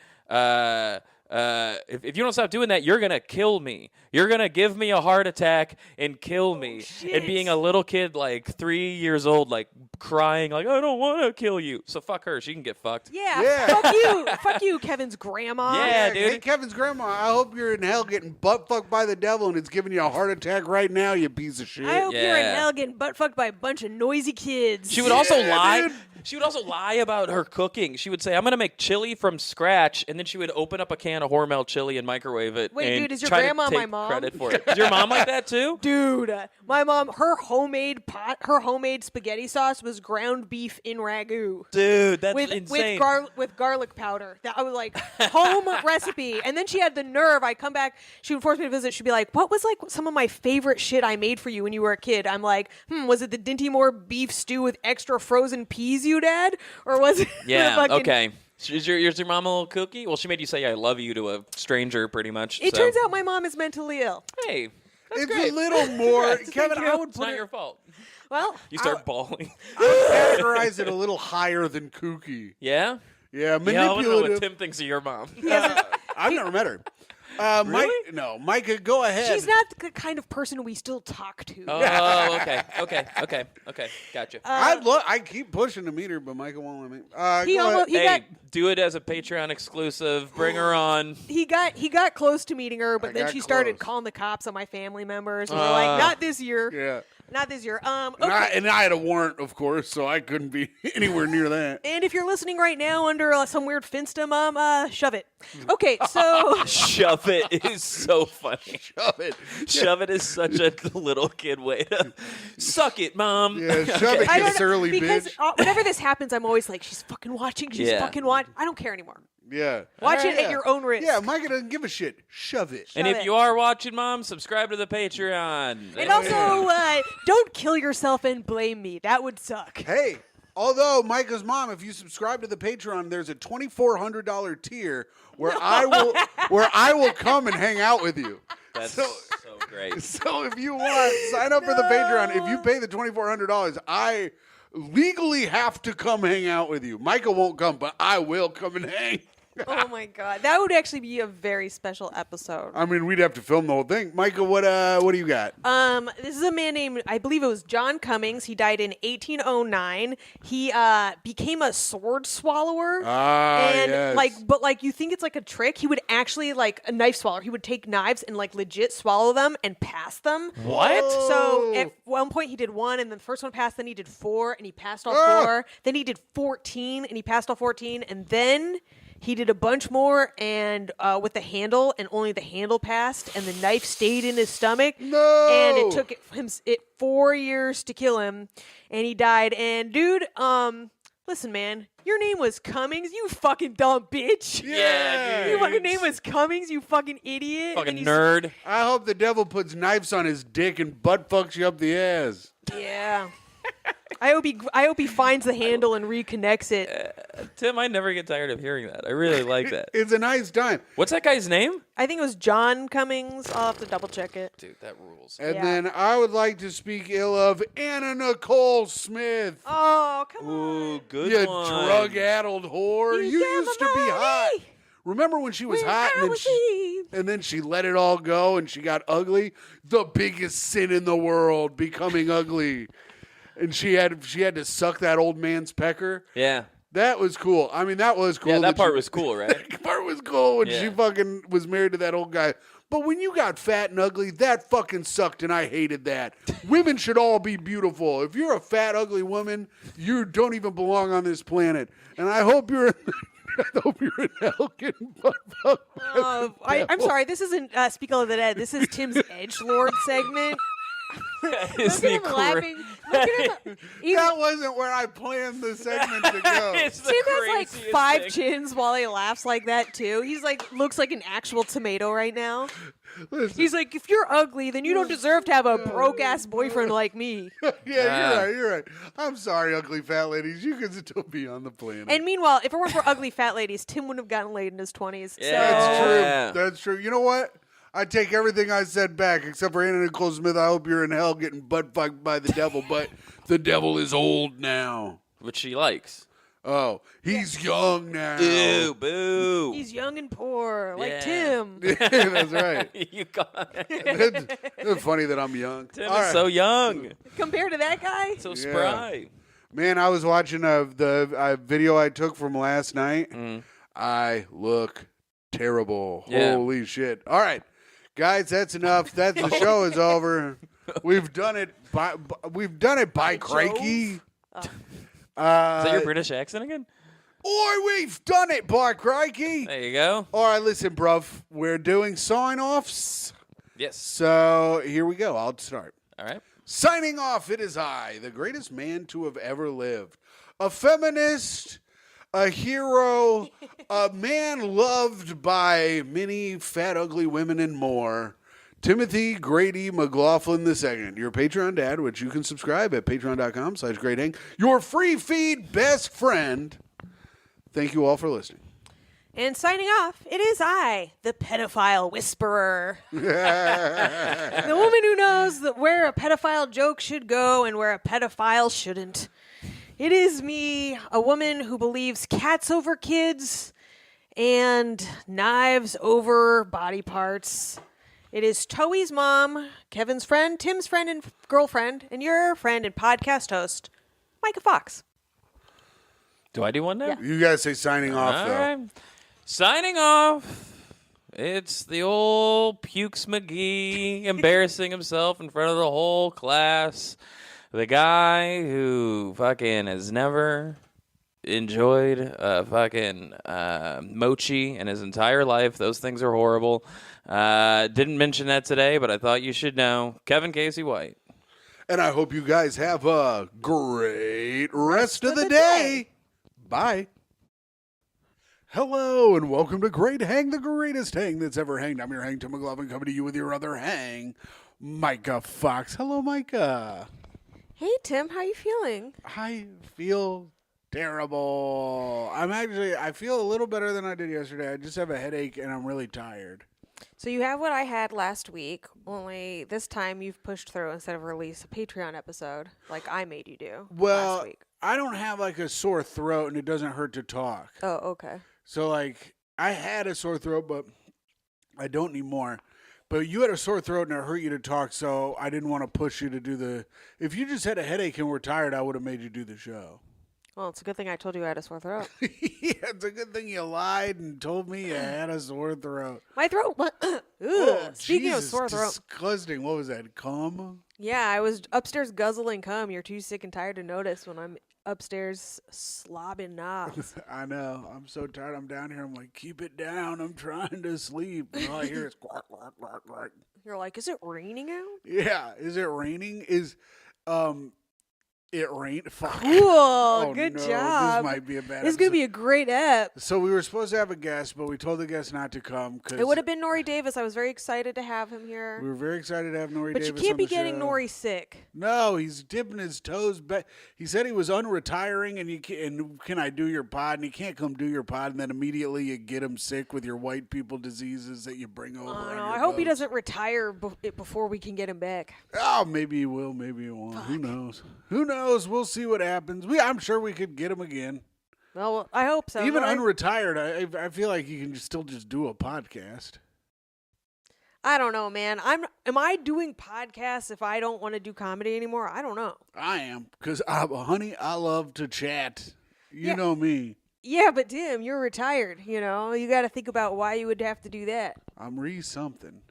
[SPEAKER 5] if you don't stop doing that, you're going to kill me. You're going to give me a heart attack and kill me. And being a little kid, like 3 years old, like crying, like, I don't want to kill you. So fuck her. She can get fucked.
[SPEAKER 2] Yeah. Fuck you, Kevin's grandma.
[SPEAKER 5] Yeah, dude.
[SPEAKER 1] Hey, Kevin's grandma, I hope you're in hell getting butt fucked by the devil and it's giving you a heart attack right now, you piece of shit.
[SPEAKER 2] I hope you're in
[SPEAKER 5] Yeah.
[SPEAKER 2] hell getting butt fucked by a bunch of noisy kids.
[SPEAKER 5] She would also lie.
[SPEAKER 1] dude.
[SPEAKER 5] She would also lie about her cooking. She would say, I'm going to make chili from scratch, and then she would open up a can of Hormel chili and microwave it.
[SPEAKER 2] Wait,
[SPEAKER 5] and
[SPEAKER 2] dude, is your
[SPEAKER 5] try to
[SPEAKER 2] grandma
[SPEAKER 5] take
[SPEAKER 2] my mom?
[SPEAKER 5] credit for it. Is your mom like that too?
[SPEAKER 2] Dude, my mom, her homemade spaghetti sauce was ground beef in ragu.
[SPEAKER 5] Dude, that's
[SPEAKER 2] With
[SPEAKER 5] insane.
[SPEAKER 2] with garlic powder. That I was like home recipe. And then she had the nerve. I come back. She would force me to visit. She'd be like, "What was like some of my favorite shit I made for you when you were a kid?" I'm like, was it the Dinty Moore beef stew with extra frozen peas you'd add, or was it?
[SPEAKER 5] Yeah,
[SPEAKER 2] the fucking-
[SPEAKER 5] okay. Is your mom a little kooky? Well, she made you say I love you to a stranger pretty much.
[SPEAKER 2] It
[SPEAKER 5] so.
[SPEAKER 2] turns out my mom is mentally ill.
[SPEAKER 5] Hey, that's
[SPEAKER 1] It's
[SPEAKER 5] great.
[SPEAKER 1] a little more, Kevin,
[SPEAKER 2] Thank you.
[SPEAKER 1] I would
[SPEAKER 5] It's
[SPEAKER 1] put
[SPEAKER 5] not
[SPEAKER 1] it,
[SPEAKER 5] your fault.
[SPEAKER 2] Well,
[SPEAKER 5] You start bawling.
[SPEAKER 1] I would categorize it a little higher than kooky.
[SPEAKER 5] Yeah?
[SPEAKER 1] Yeah,
[SPEAKER 5] Yeah, I want to know what
[SPEAKER 1] manipulative.
[SPEAKER 5] Tim thinks of your mom.
[SPEAKER 1] I've never met her.
[SPEAKER 5] Really?
[SPEAKER 1] Myka, go ahead.
[SPEAKER 2] she's not the kind of person we still talk to.
[SPEAKER 5] Oh, okay. Gotcha.
[SPEAKER 1] I keep pushing to meet her, but Myka won't let me.
[SPEAKER 2] He
[SPEAKER 1] go
[SPEAKER 2] almost-
[SPEAKER 1] ahead.
[SPEAKER 5] Hey, do it as a Patreon exclusive. Bring her on.
[SPEAKER 2] He got close to meeting her, but
[SPEAKER 1] I
[SPEAKER 2] then
[SPEAKER 1] got
[SPEAKER 2] she started
[SPEAKER 1] close.
[SPEAKER 2] calling the cops on my family members. And we're like, not this year.
[SPEAKER 1] Yeah.
[SPEAKER 2] Not this year.
[SPEAKER 1] And,
[SPEAKER 2] Okay.
[SPEAKER 1] I had a warrant, of course, so I couldn't be anywhere near that.
[SPEAKER 2] And if you're listening right now under some weird finsta, Mom, shove it. Okay, so
[SPEAKER 5] Shove it is so funny.
[SPEAKER 1] Shove it.
[SPEAKER 5] Shove it is such a little kid way to suck it, Mom.
[SPEAKER 1] Yeah, shove it,
[SPEAKER 2] I
[SPEAKER 1] you
[SPEAKER 2] don't know,
[SPEAKER 1] surly
[SPEAKER 2] because
[SPEAKER 1] bitch.
[SPEAKER 2] whenever this happens, I'm always like, she's fucking watching. She's
[SPEAKER 5] Yeah.
[SPEAKER 2] fucking watching. I don't care anymore.
[SPEAKER 1] Yeah.
[SPEAKER 2] Watch it
[SPEAKER 1] Yeah.
[SPEAKER 2] at your own risk.
[SPEAKER 1] Yeah, Myka doesn't give a shit. Shove it.
[SPEAKER 5] And
[SPEAKER 2] Shove
[SPEAKER 5] if
[SPEAKER 2] it.
[SPEAKER 5] you are watching, Mom, subscribe to the Patreon.
[SPEAKER 2] And also, don't kill yourself and blame me. That would suck.
[SPEAKER 1] Hey, although Myka's mom, if you subscribe to the Patreon, there's a $2,400 tier where I will come and hang out with you.
[SPEAKER 5] That's
[SPEAKER 1] So-
[SPEAKER 5] so great.
[SPEAKER 1] So if you want, sign up for the Patreon. If you pay the $2,400, I legally have to come hang out with you. Myka won't come, but I will come and hang.
[SPEAKER 2] Oh my god, that would actually be a very special episode.
[SPEAKER 1] I mean, we'd have to film the whole thing. Myka, what do you got?
[SPEAKER 2] This is a man named, I believe it was John Cummings. He died in 1809. He became a sword swallower. And
[SPEAKER 1] yes.
[SPEAKER 2] but you think it's like a trick. He would actually like a knife swallower. He would take knives and like legit swallow them and pass them.
[SPEAKER 5] What?
[SPEAKER 2] So at one point he did one, and then the first one passed. Then he did 4, and he passed all
[SPEAKER 1] Ah!
[SPEAKER 2] 4. Then he did 14, and he passed all 14, and then he did a bunch more, and with the handle, and only the handle passed, and the knife stayed in his stomach.
[SPEAKER 1] No!
[SPEAKER 2] And it took him 4 years to kill him, and he died. And dude, listen, man, your name was Cummings. You fucking dumb bitch.
[SPEAKER 5] Yeah,
[SPEAKER 2] Your
[SPEAKER 5] dude.
[SPEAKER 2] fucking name was Cummings. You fucking idiot.
[SPEAKER 5] Fucking
[SPEAKER 2] And you
[SPEAKER 5] nerd.
[SPEAKER 1] I hope the devil puts knives on his dick and butt fucks you up the ass.
[SPEAKER 2] Yeah. I hope he finds the handle and reconnects it.
[SPEAKER 5] Tim, I never get tired of hearing that. I really like that.
[SPEAKER 1] It's a nice time.
[SPEAKER 5] What's that guy's name?
[SPEAKER 2] I think it was John Cummings. I'll have to double check it.
[SPEAKER 5] Dude, that rules.
[SPEAKER 1] And
[SPEAKER 2] Yeah.
[SPEAKER 1] then I would like to speak ill of Anna Nicole Smith.
[SPEAKER 2] Oh, come on.
[SPEAKER 5] Ooh, good
[SPEAKER 1] You
[SPEAKER 5] one.
[SPEAKER 1] drug-addled whore. You
[SPEAKER 2] got
[SPEAKER 1] used
[SPEAKER 2] my
[SPEAKER 1] to be hot.
[SPEAKER 2] money.
[SPEAKER 1] Remember when she was
[SPEAKER 2] When
[SPEAKER 1] hot
[SPEAKER 2] I was
[SPEAKER 1] and then she let it all go and she got ugly? The biggest sin in the world, becoming ugly. And she had to suck that old man's pecker.
[SPEAKER 5] Yeah.
[SPEAKER 1] That was cool. I mean, that was cool.
[SPEAKER 5] Yeah, that part
[SPEAKER 1] she-
[SPEAKER 5] was cool, right?
[SPEAKER 1] That part was cool when she
[SPEAKER 5] Yeah.
[SPEAKER 1] fucking was married to that old guy. But when you got fat and ugly, that fucking sucked, and I hated that. Women should all be beautiful. If you're a fat, ugly woman, you don't even belong on this planet. And I hope you're in hell getting butt fucked by the
[SPEAKER 2] I'm
[SPEAKER 1] devil.
[SPEAKER 2] sorry. This isn't Speak of the Dead. This is Tim's Edgelord segment.
[SPEAKER 5] It's
[SPEAKER 2] Look at
[SPEAKER 5] the
[SPEAKER 2] him laughing. Look at him.
[SPEAKER 1] That wasn't where I planned the segment to go.
[SPEAKER 5] It's the
[SPEAKER 2] Tim has like
[SPEAKER 5] craziest
[SPEAKER 2] 5
[SPEAKER 5] thing.
[SPEAKER 2] chins while he laughs like that too. He's like looks like an actual tomato right now.
[SPEAKER 1] Listen,
[SPEAKER 2] He's like, if you're ugly, then you don't deserve to have a broke ass boyfriend like me.
[SPEAKER 1] yeah, you're right. I'm sorry, ugly fat ladies. You can still be on the planet.
[SPEAKER 2] And meanwhile, if it weren't for ugly fat ladies, Tim wouldn't have gotten laid in his 20s.
[SPEAKER 5] Yeah.
[SPEAKER 1] That's
[SPEAKER 2] So
[SPEAKER 1] true.
[SPEAKER 5] Yeah.
[SPEAKER 1] That's true. You know what? I take everything I said back, except for Anna Nicole Smith. I hope you're in hell getting butt fucked by the devil, but the devil is old now.
[SPEAKER 5] Which she likes.
[SPEAKER 1] Oh, he's young now.
[SPEAKER 5] Ew, boo.
[SPEAKER 2] He's young and poor, like
[SPEAKER 5] Yeah.
[SPEAKER 2] Tim.
[SPEAKER 1] That's right.
[SPEAKER 5] You got it.
[SPEAKER 1] It's funny that I'm young.
[SPEAKER 5] Tim
[SPEAKER 1] All
[SPEAKER 5] is
[SPEAKER 1] right.
[SPEAKER 5] so young.
[SPEAKER 2] Compared to that guy?
[SPEAKER 5] So spry.
[SPEAKER 1] Man, I was watching the video I took from last night. I look terrible.
[SPEAKER 5] Yeah.
[SPEAKER 1] Holy shit. All right. Guys, that's enough. The show is over. We've done it by crikey.
[SPEAKER 5] Is that your British accent again?
[SPEAKER 1] Or we've done it by crikey.
[SPEAKER 5] There you go.
[SPEAKER 1] All right, listen, bruv. We're doing sign-offs.
[SPEAKER 5] Yes.
[SPEAKER 1] So here we go. I'll start.
[SPEAKER 5] All right.
[SPEAKER 1] Signing off, it is I, the greatest man to have ever lived. A feminist, a hero, a man loved by many fat, ugly women and more. Timothy Grady McLaughlin II, your Patreon dad, which you can subscribe at patreon.com/greathang. Your free feed best friend. Thank you all for listening.
[SPEAKER 2] And signing off, it is I, the pedophile whisperer. The woman who knows that where a pedophile joke should go and where a pedophile shouldn't. It is me, a woman who believes cats over kids and knives over body parts. It is Toey's mom, Kevin's friend, Tim's friend and girlfriend, and your friend and podcast host, Myka Fox.
[SPEAKER 5] Do I do one now?
[SPEAKER 2] Yeah.
[SPEAKER 1] You guys say signing off,
[SPEAKER 5] All
[SPEAKER 1] though.
[SPEAKER 5] right. Signing off. It's the old Pukes McGee embarrassing himself in front of the whole class. The guy who fucking has never enjoyed fucking mochi in his entire life. Those things are horrible. Didn't mention that today, but I thought you should know. Kevin Casey White.
[SPEAKER 1] And I hope you guys have a great rest of the day. Bye. Hello and welcome to Great Hang, the greatest hang that's ever hanged. I'm your hang, Tim McLaughlin, coming to you with your other hang, Myka Fox. Hello, Myka.
[SPEAKER 2] Hey, Tim, how you feeling?
[SPEAKER 1] I feel terrible. I feel a little better than I did yesterday. I just have a headache and I'm really tired.
[SPEAKER 2] So you have what I had last week, only this time you've pushed through instead of release a Patreon episode like I made you do last week.
[SPEAKER 1] I don't have like a sore throat and it doesn't hurt to talk.
[SPEAKER 2] Oh, okay.
[SPEAKER 1] So, like, I had a sore throat, but I don't anymore. But you had a sore throat and it hurt you to talk, so I didn't want to push you to do the... If you just had a headache and were tired, I would have made you do the show.
[SPEAKER 2] Well, it's a good thing I told you I had a sore throat.
[SPEAKER 1] Yeah, it's a good thing you lied and told me you had a sore throat.
[SPEAKER 2] My throat... Speaking of
[SPEAKER 1] Jesus,
[SPEAKER 2] sore throat.
[SPEAKER 1] disgusting. What was that, cum?
[SPEAKER 2] Yeah, I was upstairs guzzling cum. You're too sick and tired to notice when I'm upstairs slobbing knobs.
[SPEAKER 1] I know. I'm so tired. I'm down here. I'm like, keep it down. I'm trying to sleep. And all I hear is quack, quack, quack, quack.
[SPEAKER 2] You're like, is it raining out?
[SPEAKER 1] Yeah. Is it raining? It rained. Fuck.
[SPEAKER 2] Cool.
[SPEAKER 1] Oh,
[SPEAKER 2] Good
[SPEAKER 1] no,
[SPEAKER 2] job.
[SPEAKER 1] This might be a bad
[SPEAKER 2] This is going to
[SPEAKER 1] episode.
[SPEAKER 2] be a great ep.
[SPEAKER 1] So we were supposed to have a guest, but we told the guest not to come.
[SPEAKER 2] It would have been Nori Davis. I was very excited to have him here.
[SPEAKER 1] We were very excited to have Nori
[SPEAKER 2] But
[SPEAKER 1] Davis
[SPEAKER 2] you can't
[SPEAKER 1] on
[SPEAKER 2] be
[SPEAKER 1] the
[SPEAKER 2] getting
[SPEAKER 1] show.
[SPEAKER 2] Nori sick.
[SPEAKER 1] No, he's dipping his toes back. He said he was unretiring, and can I do your pod? And he can't come do your pod, and then immediately you get him sick with your white people diseases that you bring over. on your
[SPEAKER 2] I hope he
[SPEAKER 1] boats.
[SPEAKER 2] doesn't retire before we can get him back.
[SPEAKER 1] Oh, maybe he will, maybe he won't. Who knows? Who knows? We'll see what happens. I'm sure we could get him again.
[SPEAKER 2] Well, I hope so.
[SPEAKER 1] Even
[SPEAKER 2] Nori-
[SPEAKER 1] unretired, I feel like you can still just do a podcast.
[SPEAKER 2] I don't know, man. Am I doing podcasts if I don't want to do comedy anymore? I don't know.
[SPEAKER 1] I am, because, honey, I love to chat. You
[SPEAKER 2] Yeah.
[SPEAKER 1] know me.
[SPEAKER 2] Yeah, but Tim, you're retired. You know, you got to think about why you would have to do that.
[SPEAKER 1] I'm something.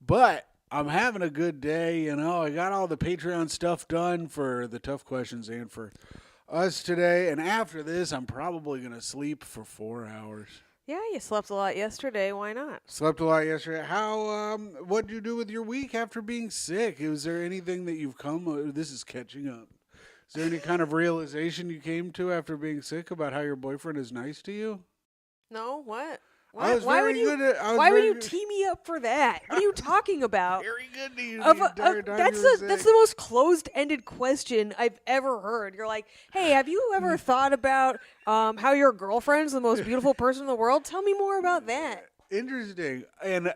[SPEAKER 1] But I'm having a good day, you know. I got all the Patreon stuff done for the tough questions and for us today. And after this, I'm probably going to sleep for 4 hours.
[SPEAKER 2] Yeah, you slept a lot yesterday. Why not?
[SPEAKER 1] Slept a lot yesterday. What'd you do with your week after being sick? Was there anything that you've this is catching up. Is there any kind of realization you came to after being sick about how your boyfriend is nice to you?
[SPEAKER 2] No, what?
[SPEAKER 1] I was
[SPEAKER 2] why
[SPEAKER 1] very
[SPEAKER 2] would you?
[SPEAKER 1] good at- I was
[SPEAKER 2] Why would
[SPEAKER 1] very
[SPEAKER 2] you
[SPEAKER 1] good-
[SPEAKER 2] tee me up for that? What are you talking about?
[SPEAKER 1] Very good to you.
[SPEAKER 2] Of
[SPEAKER 1] the entire time you were
[SPEAKER 2] that's
[SPEAKER 1] sick.
[SPEAKER 2] the most closed-ended question I've ever heard. You're like, hey, have you ever thought about how your girlfriend's the most beautiful person in the world? Tell me more about that.
[SPEAKER 1] Interesting. And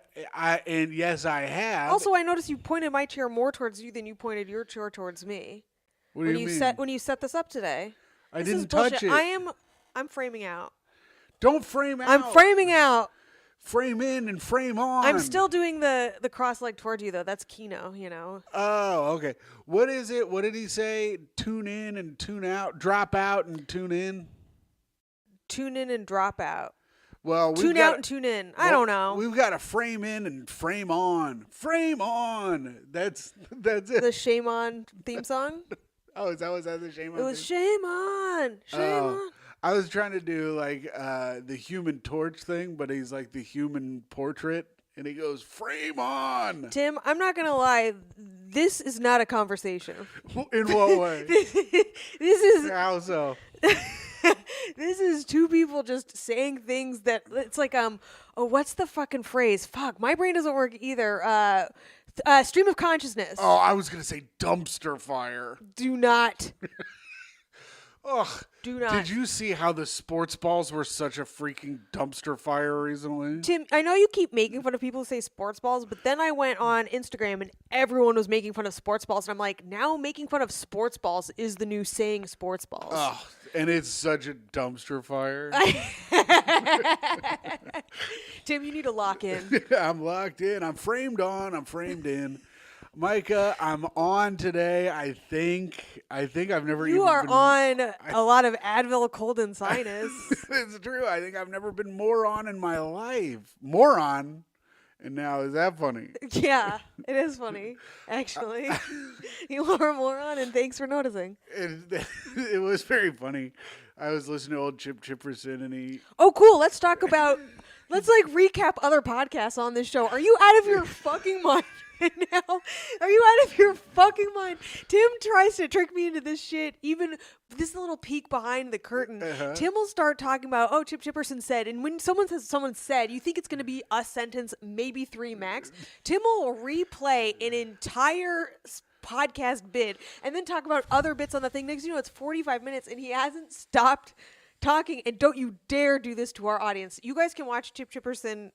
[SPEAKER 1] yes, I have.
[SPEAKER 2] Also, I noticed you pointed my chair more towards you than you pointed your chair towards me.
[SPEAKER 1] what do you mean?
[SPEAKER 2] When you set this up today.
[SPEAKER 1] I
[SPEAKER 2] This
[SPEAKER 1] didn't
[SPEAKER 2] is
[SPEAKER 1] touch
[SPEAKER 2] bullshit.
[SPEAKER 1] it.
[SPEAKER 2] I am I'm framing out.
[SPEAKER 1] Don't frame out.
[SPEAKER 2] I'm framing out.
[SPEAKER 1] Frame in and frame on.
[SPEAKER 2] I'm still doing the cross leg towards you though. That's Kino, you know.
[SPEAKER 1] Oh, okay. What is it? What did he say? Tune in and tune out. Drop out and tune in.
[SPEAKER 2] Tune in and drop out.
[SPEAKER 1] Well,
[SPEAKER 2] Tune out and tune in. I don't know.
[SPEAKER 1] We've got to frame in and frame on. Frame on. That's it.
[SPEAKER 2] The Shame On theme song.
[SPEAKER 1] Oh, was that the Shame On?
[SPEAKER 2] It was
[SPEAKER 1] thing?
[SPEAKER 2] Shame On. Shame on.
[SPEAKER 1] I was trying to do like the Human Torch thing, but he's like the human portrait, and he goes, frame on.
[SPEAKER 2] Tim, I'm not gonna lie. This is not a conversation.
[SPEAKER 1] In what way?
[SPEAKER 2] This is
[SPEAKER 1] How so?
[SPEAKER 2] this is two people just saying things that it's like oh, what's the fucking phrase? Fuck, my brain doesn't work either. Stream of consciousness.
[SPEAKER 1] Oh, I was gonna say dumpster fire.
[SPEAKER 2] Do not.
[SPEAKER 1] Ugh.
[SPEAKER 2] Do not.
[SPEAKER 1] Did you see how the sports balls were such a freaking dumpster fire recently?
[SPEAKER 2] Tim, I know you keep making fun of people who say sports balls, but then I went on Instagram and everyone was making fun of sports balls, and I'm like, now making fun of sports balls is the new saying sports balls.
[SPEAKER 1] Oh, and it's such a dumpster fire.
[SPEAKER 2] Tim, you need to lock in.
[SPEAKER 1] I'm locked in. I'm framed on. I'm framed in. Myka, I'm on today. I think I've never
[SPEAKER 2] You
[SPEAKER 1] even
[SPEAKER 2] are
[SPEAKER 1] been,
[SPEAKER 2] on a lot of Advil, cold, and sinus.
[SPEAKER 1] It's true. I think I've never been more on in my life. More on. And now, is that funny?
[SPEAKER 2] Yeah, it is funny, actually. You are a moron, and thanks for noticing.
[SPEAKER 1] It was very funny. I was listening to old Chip Chipperson, and he...
[SPEAKER 2] Oh, cool. Let's talk about... Let's, recap other podcasts on this show. Are you out of your fucking mind right now? Are you out of your fucking mind? Tim tries to trick me into this shit. Even this little peek behind the curtain.
[SPEAKER 1] Uh-huh.
[SPEAKER 2] Tim will start talking about, oh, Chip Chipperson said. And when someone says someone said, you think it's going to be a sentence, maybe three max. Tim will replay an entire podcast bit and then talk about other bits on the thing. Next, it's 45 minutes and he hasn't stopped talking. And don't you dare do this to our audience. You guys can watch Chip Chipperson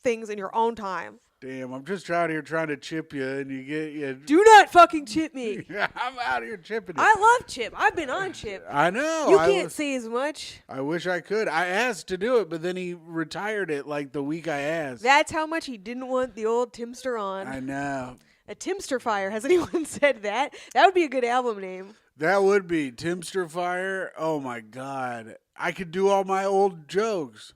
[SPEAKER 2] things in your own time.
[SPEAKER 1] Damn, I'm just out here trying to chip you, and you
[SPEAKER 2] Do not fucking chip me.
[SPEAKER 1] I'm out here chipping you.
[SPEAKER 2] I love Chip. I've been on Chip.
[SPEAKER 1] I know.
[SPEAKER 2] You can't say as much.
[SPEAKER 1] I wish I could. I asked to do it, but then he retired it like the week I asked.
[SPEAKER 2] That's how much he didn't want the old Timster on.
[SPEAKER 1] I know.
[SPEAKER 2] A Timster Fire. Has anyone said that? That would be a good album name.
[SPEAKER 1] That would be Timster Fire. Oh my God. I could do all my old jokes.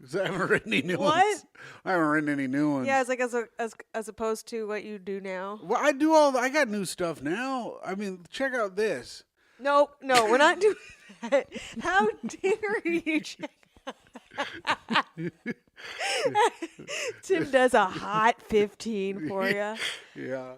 [SPEAKER 1] 'Cause I haven't written any new
[SPEAKER 2] What?
[SPEAKER 1] ones. I haven't written any new ones.
[SPEAKER 2] Yeah, it's like as opposed to what you do now.
[SPEAKER 1] Well, I got new stuff now. I mean, check out this.
[SPEAKER 2] No, we're not doing that. How dare you check Tim does a hot 15 for you.
[SPEAKER 1] Yeah.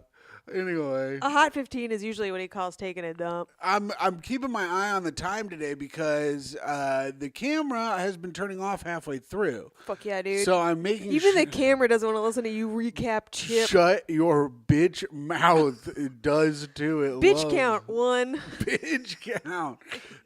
[SPEAKER 1] Anyway,
[SPEAKER 2] A hot 15 is usually what he calls taking a dump.
[SPEAKER 1] I'm keeping my eye on the time today because the camera has been turning off halfway through.
[SPEAKER 2] Fuck yeah, dude.
[SPEAKER 1] So I'm making
[SPEAKER 2] Even the camera doesn't want to listen to you recap Chip.
[SPEAKER 1] Shut your bitch mouth. It does too. It
[SPEAKER 2] Bitch
[SPEAKER 1] loves.
[SPEAKER 2] count 1.
[SPEAKER 1] Bitch count.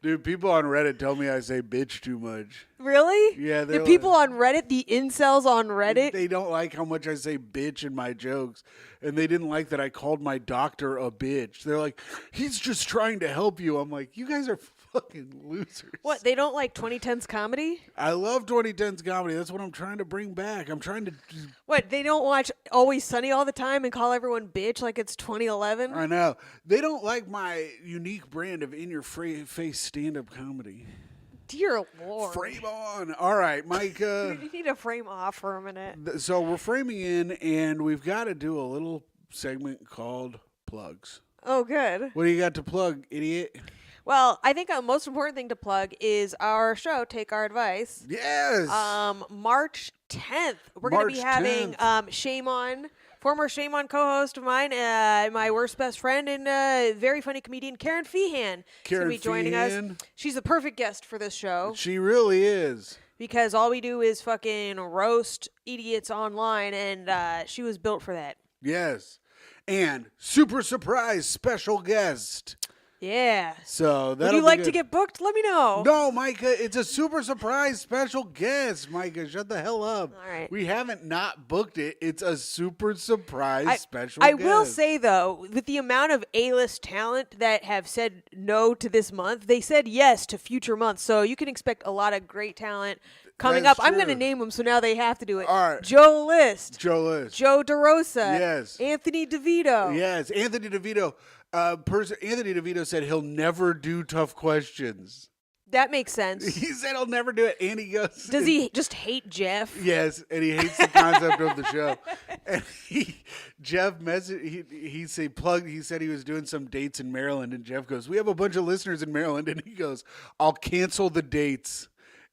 [SPEAKER 1] Dude, people on Reddit tell me I say bitch too much.
[SPEAKER 2] Really?
[SPEAKER 1] Yeah,
[SPEAKER 2] The
[SPEAKER 1] they're
[SPEAKER 2] people
[SPEAKER 1] like-
[SPEAKER 2] on Reddit, the incels on Reddit.
[SPEAKER 1] They don't like how much I say bitch in my jokes. And they didn't like that I called my doctor a bitch. They're like, he's just trying to help you. I'm like, you guys are fucking losers.
[SPEAKER 2] What? They don't like 2010s comedy?
[SPEAKER 1] I love 2010's comedy. That's what I'm trying to bring back. I'm trying to...
[SPEAKER 2] What? They don't watch Always Sunny all the time and call everyone bitch like it's 2011?
[SPEAKER 1] I know. They don't like my unique brand of in-your-face stand-up comedy.
[SPEAKER 2] Dear Lord.
[SPEAKER 1] Frame on. All right, Myka.
[SPEAKER 2] You need to frame off for a minute.
[SPEAKER 1] So we're framing in, and we've got to do a little segment called plugs.
[SPEAKER 2] Oh, good.
[SPEAKER 1] What do you got to plug, idiot?
[SPEAKER 2] Well, I think the most important thing to plug is our show, Take Our Advice.
[SPEAKER 1] Yes.
[SPEAKER 2] March 10th. We're going to be
[SPEAKER 1] March
[SPEAKER 2] having
[SPEAKER 1] 10th.
[SPEAKER 2] Shame On, former Shame On co-host of mine, my worst best friend and very funny comedian, Karen Feehan.
[SPEAKER 1] Karen
[SPEAKER 2] She's going to be joining
[SPEAKER 1] Feehan.
[SPEAKER 2] us. She's the perfect guest for this show
[SPEAKER 1] She really is.
[SPEAKER 2] because all we do is fucking roast idiots online, and she was built for that.
[SPEAKER 1] Yes. And super surprise special guest.
[SPEAKER 2] Yeah.
[SPEAKER 1] So
[SPEAKER 2] Would
[SPEAKER 1] that'll
[SPEAKER 2] you
[SPEAKER 1] be
[SPEAKER 2] like
[SPEAKER 1] good.
[SPEAKER 2] to get booked? Let me know.
[SPEAKER 1] No, Myka, it's a super surprise special guest. Myka, shut the hell up.
[SPEAKER 2] All right.
[SPEAKER 1] We haven't not booked it. It's a super surprise special
[SPEAKER 2] I
[SPEAKER 1] guest.
[SPEAKER 2] will say, though, with the amount of A-list talent that have said no to this month, they said yes to future months. So you can expect a lot of great talent coming
[SPEAKER 1] That's
[SPEAKER 2] up. I'm going to
[SPEAKER 1] true.
[SPEAKER 2] name them, so now they have to do it.
[SPEAKER 1] All right.
[SPEAKER 2] Joe List.
[SPEAKER 1] Joe List.
[SPEAKER 2] Joe DeRosa.
[SPEAKER 1] Yes.
[SPEAKER 2] Anthony DeVito.
[SPEAKER 1] Yes, Anthony DeVito. Anthony DeVito said he'll never do tough questions.
[SPEAKER 2] That makes sense.
[SPEAKER 1] He said he'll never do it, and he goes.
[SPEAKER 2] Does he just hate Jeff?
[SPEAKER 1] Yes, and he hates the concept of the show. And Jeff messaged. He said he was doing some dates in Maryland, and Jeff goes, "We have a bunch of listeners in Maryland," and he goes, "I'll cancel the dates.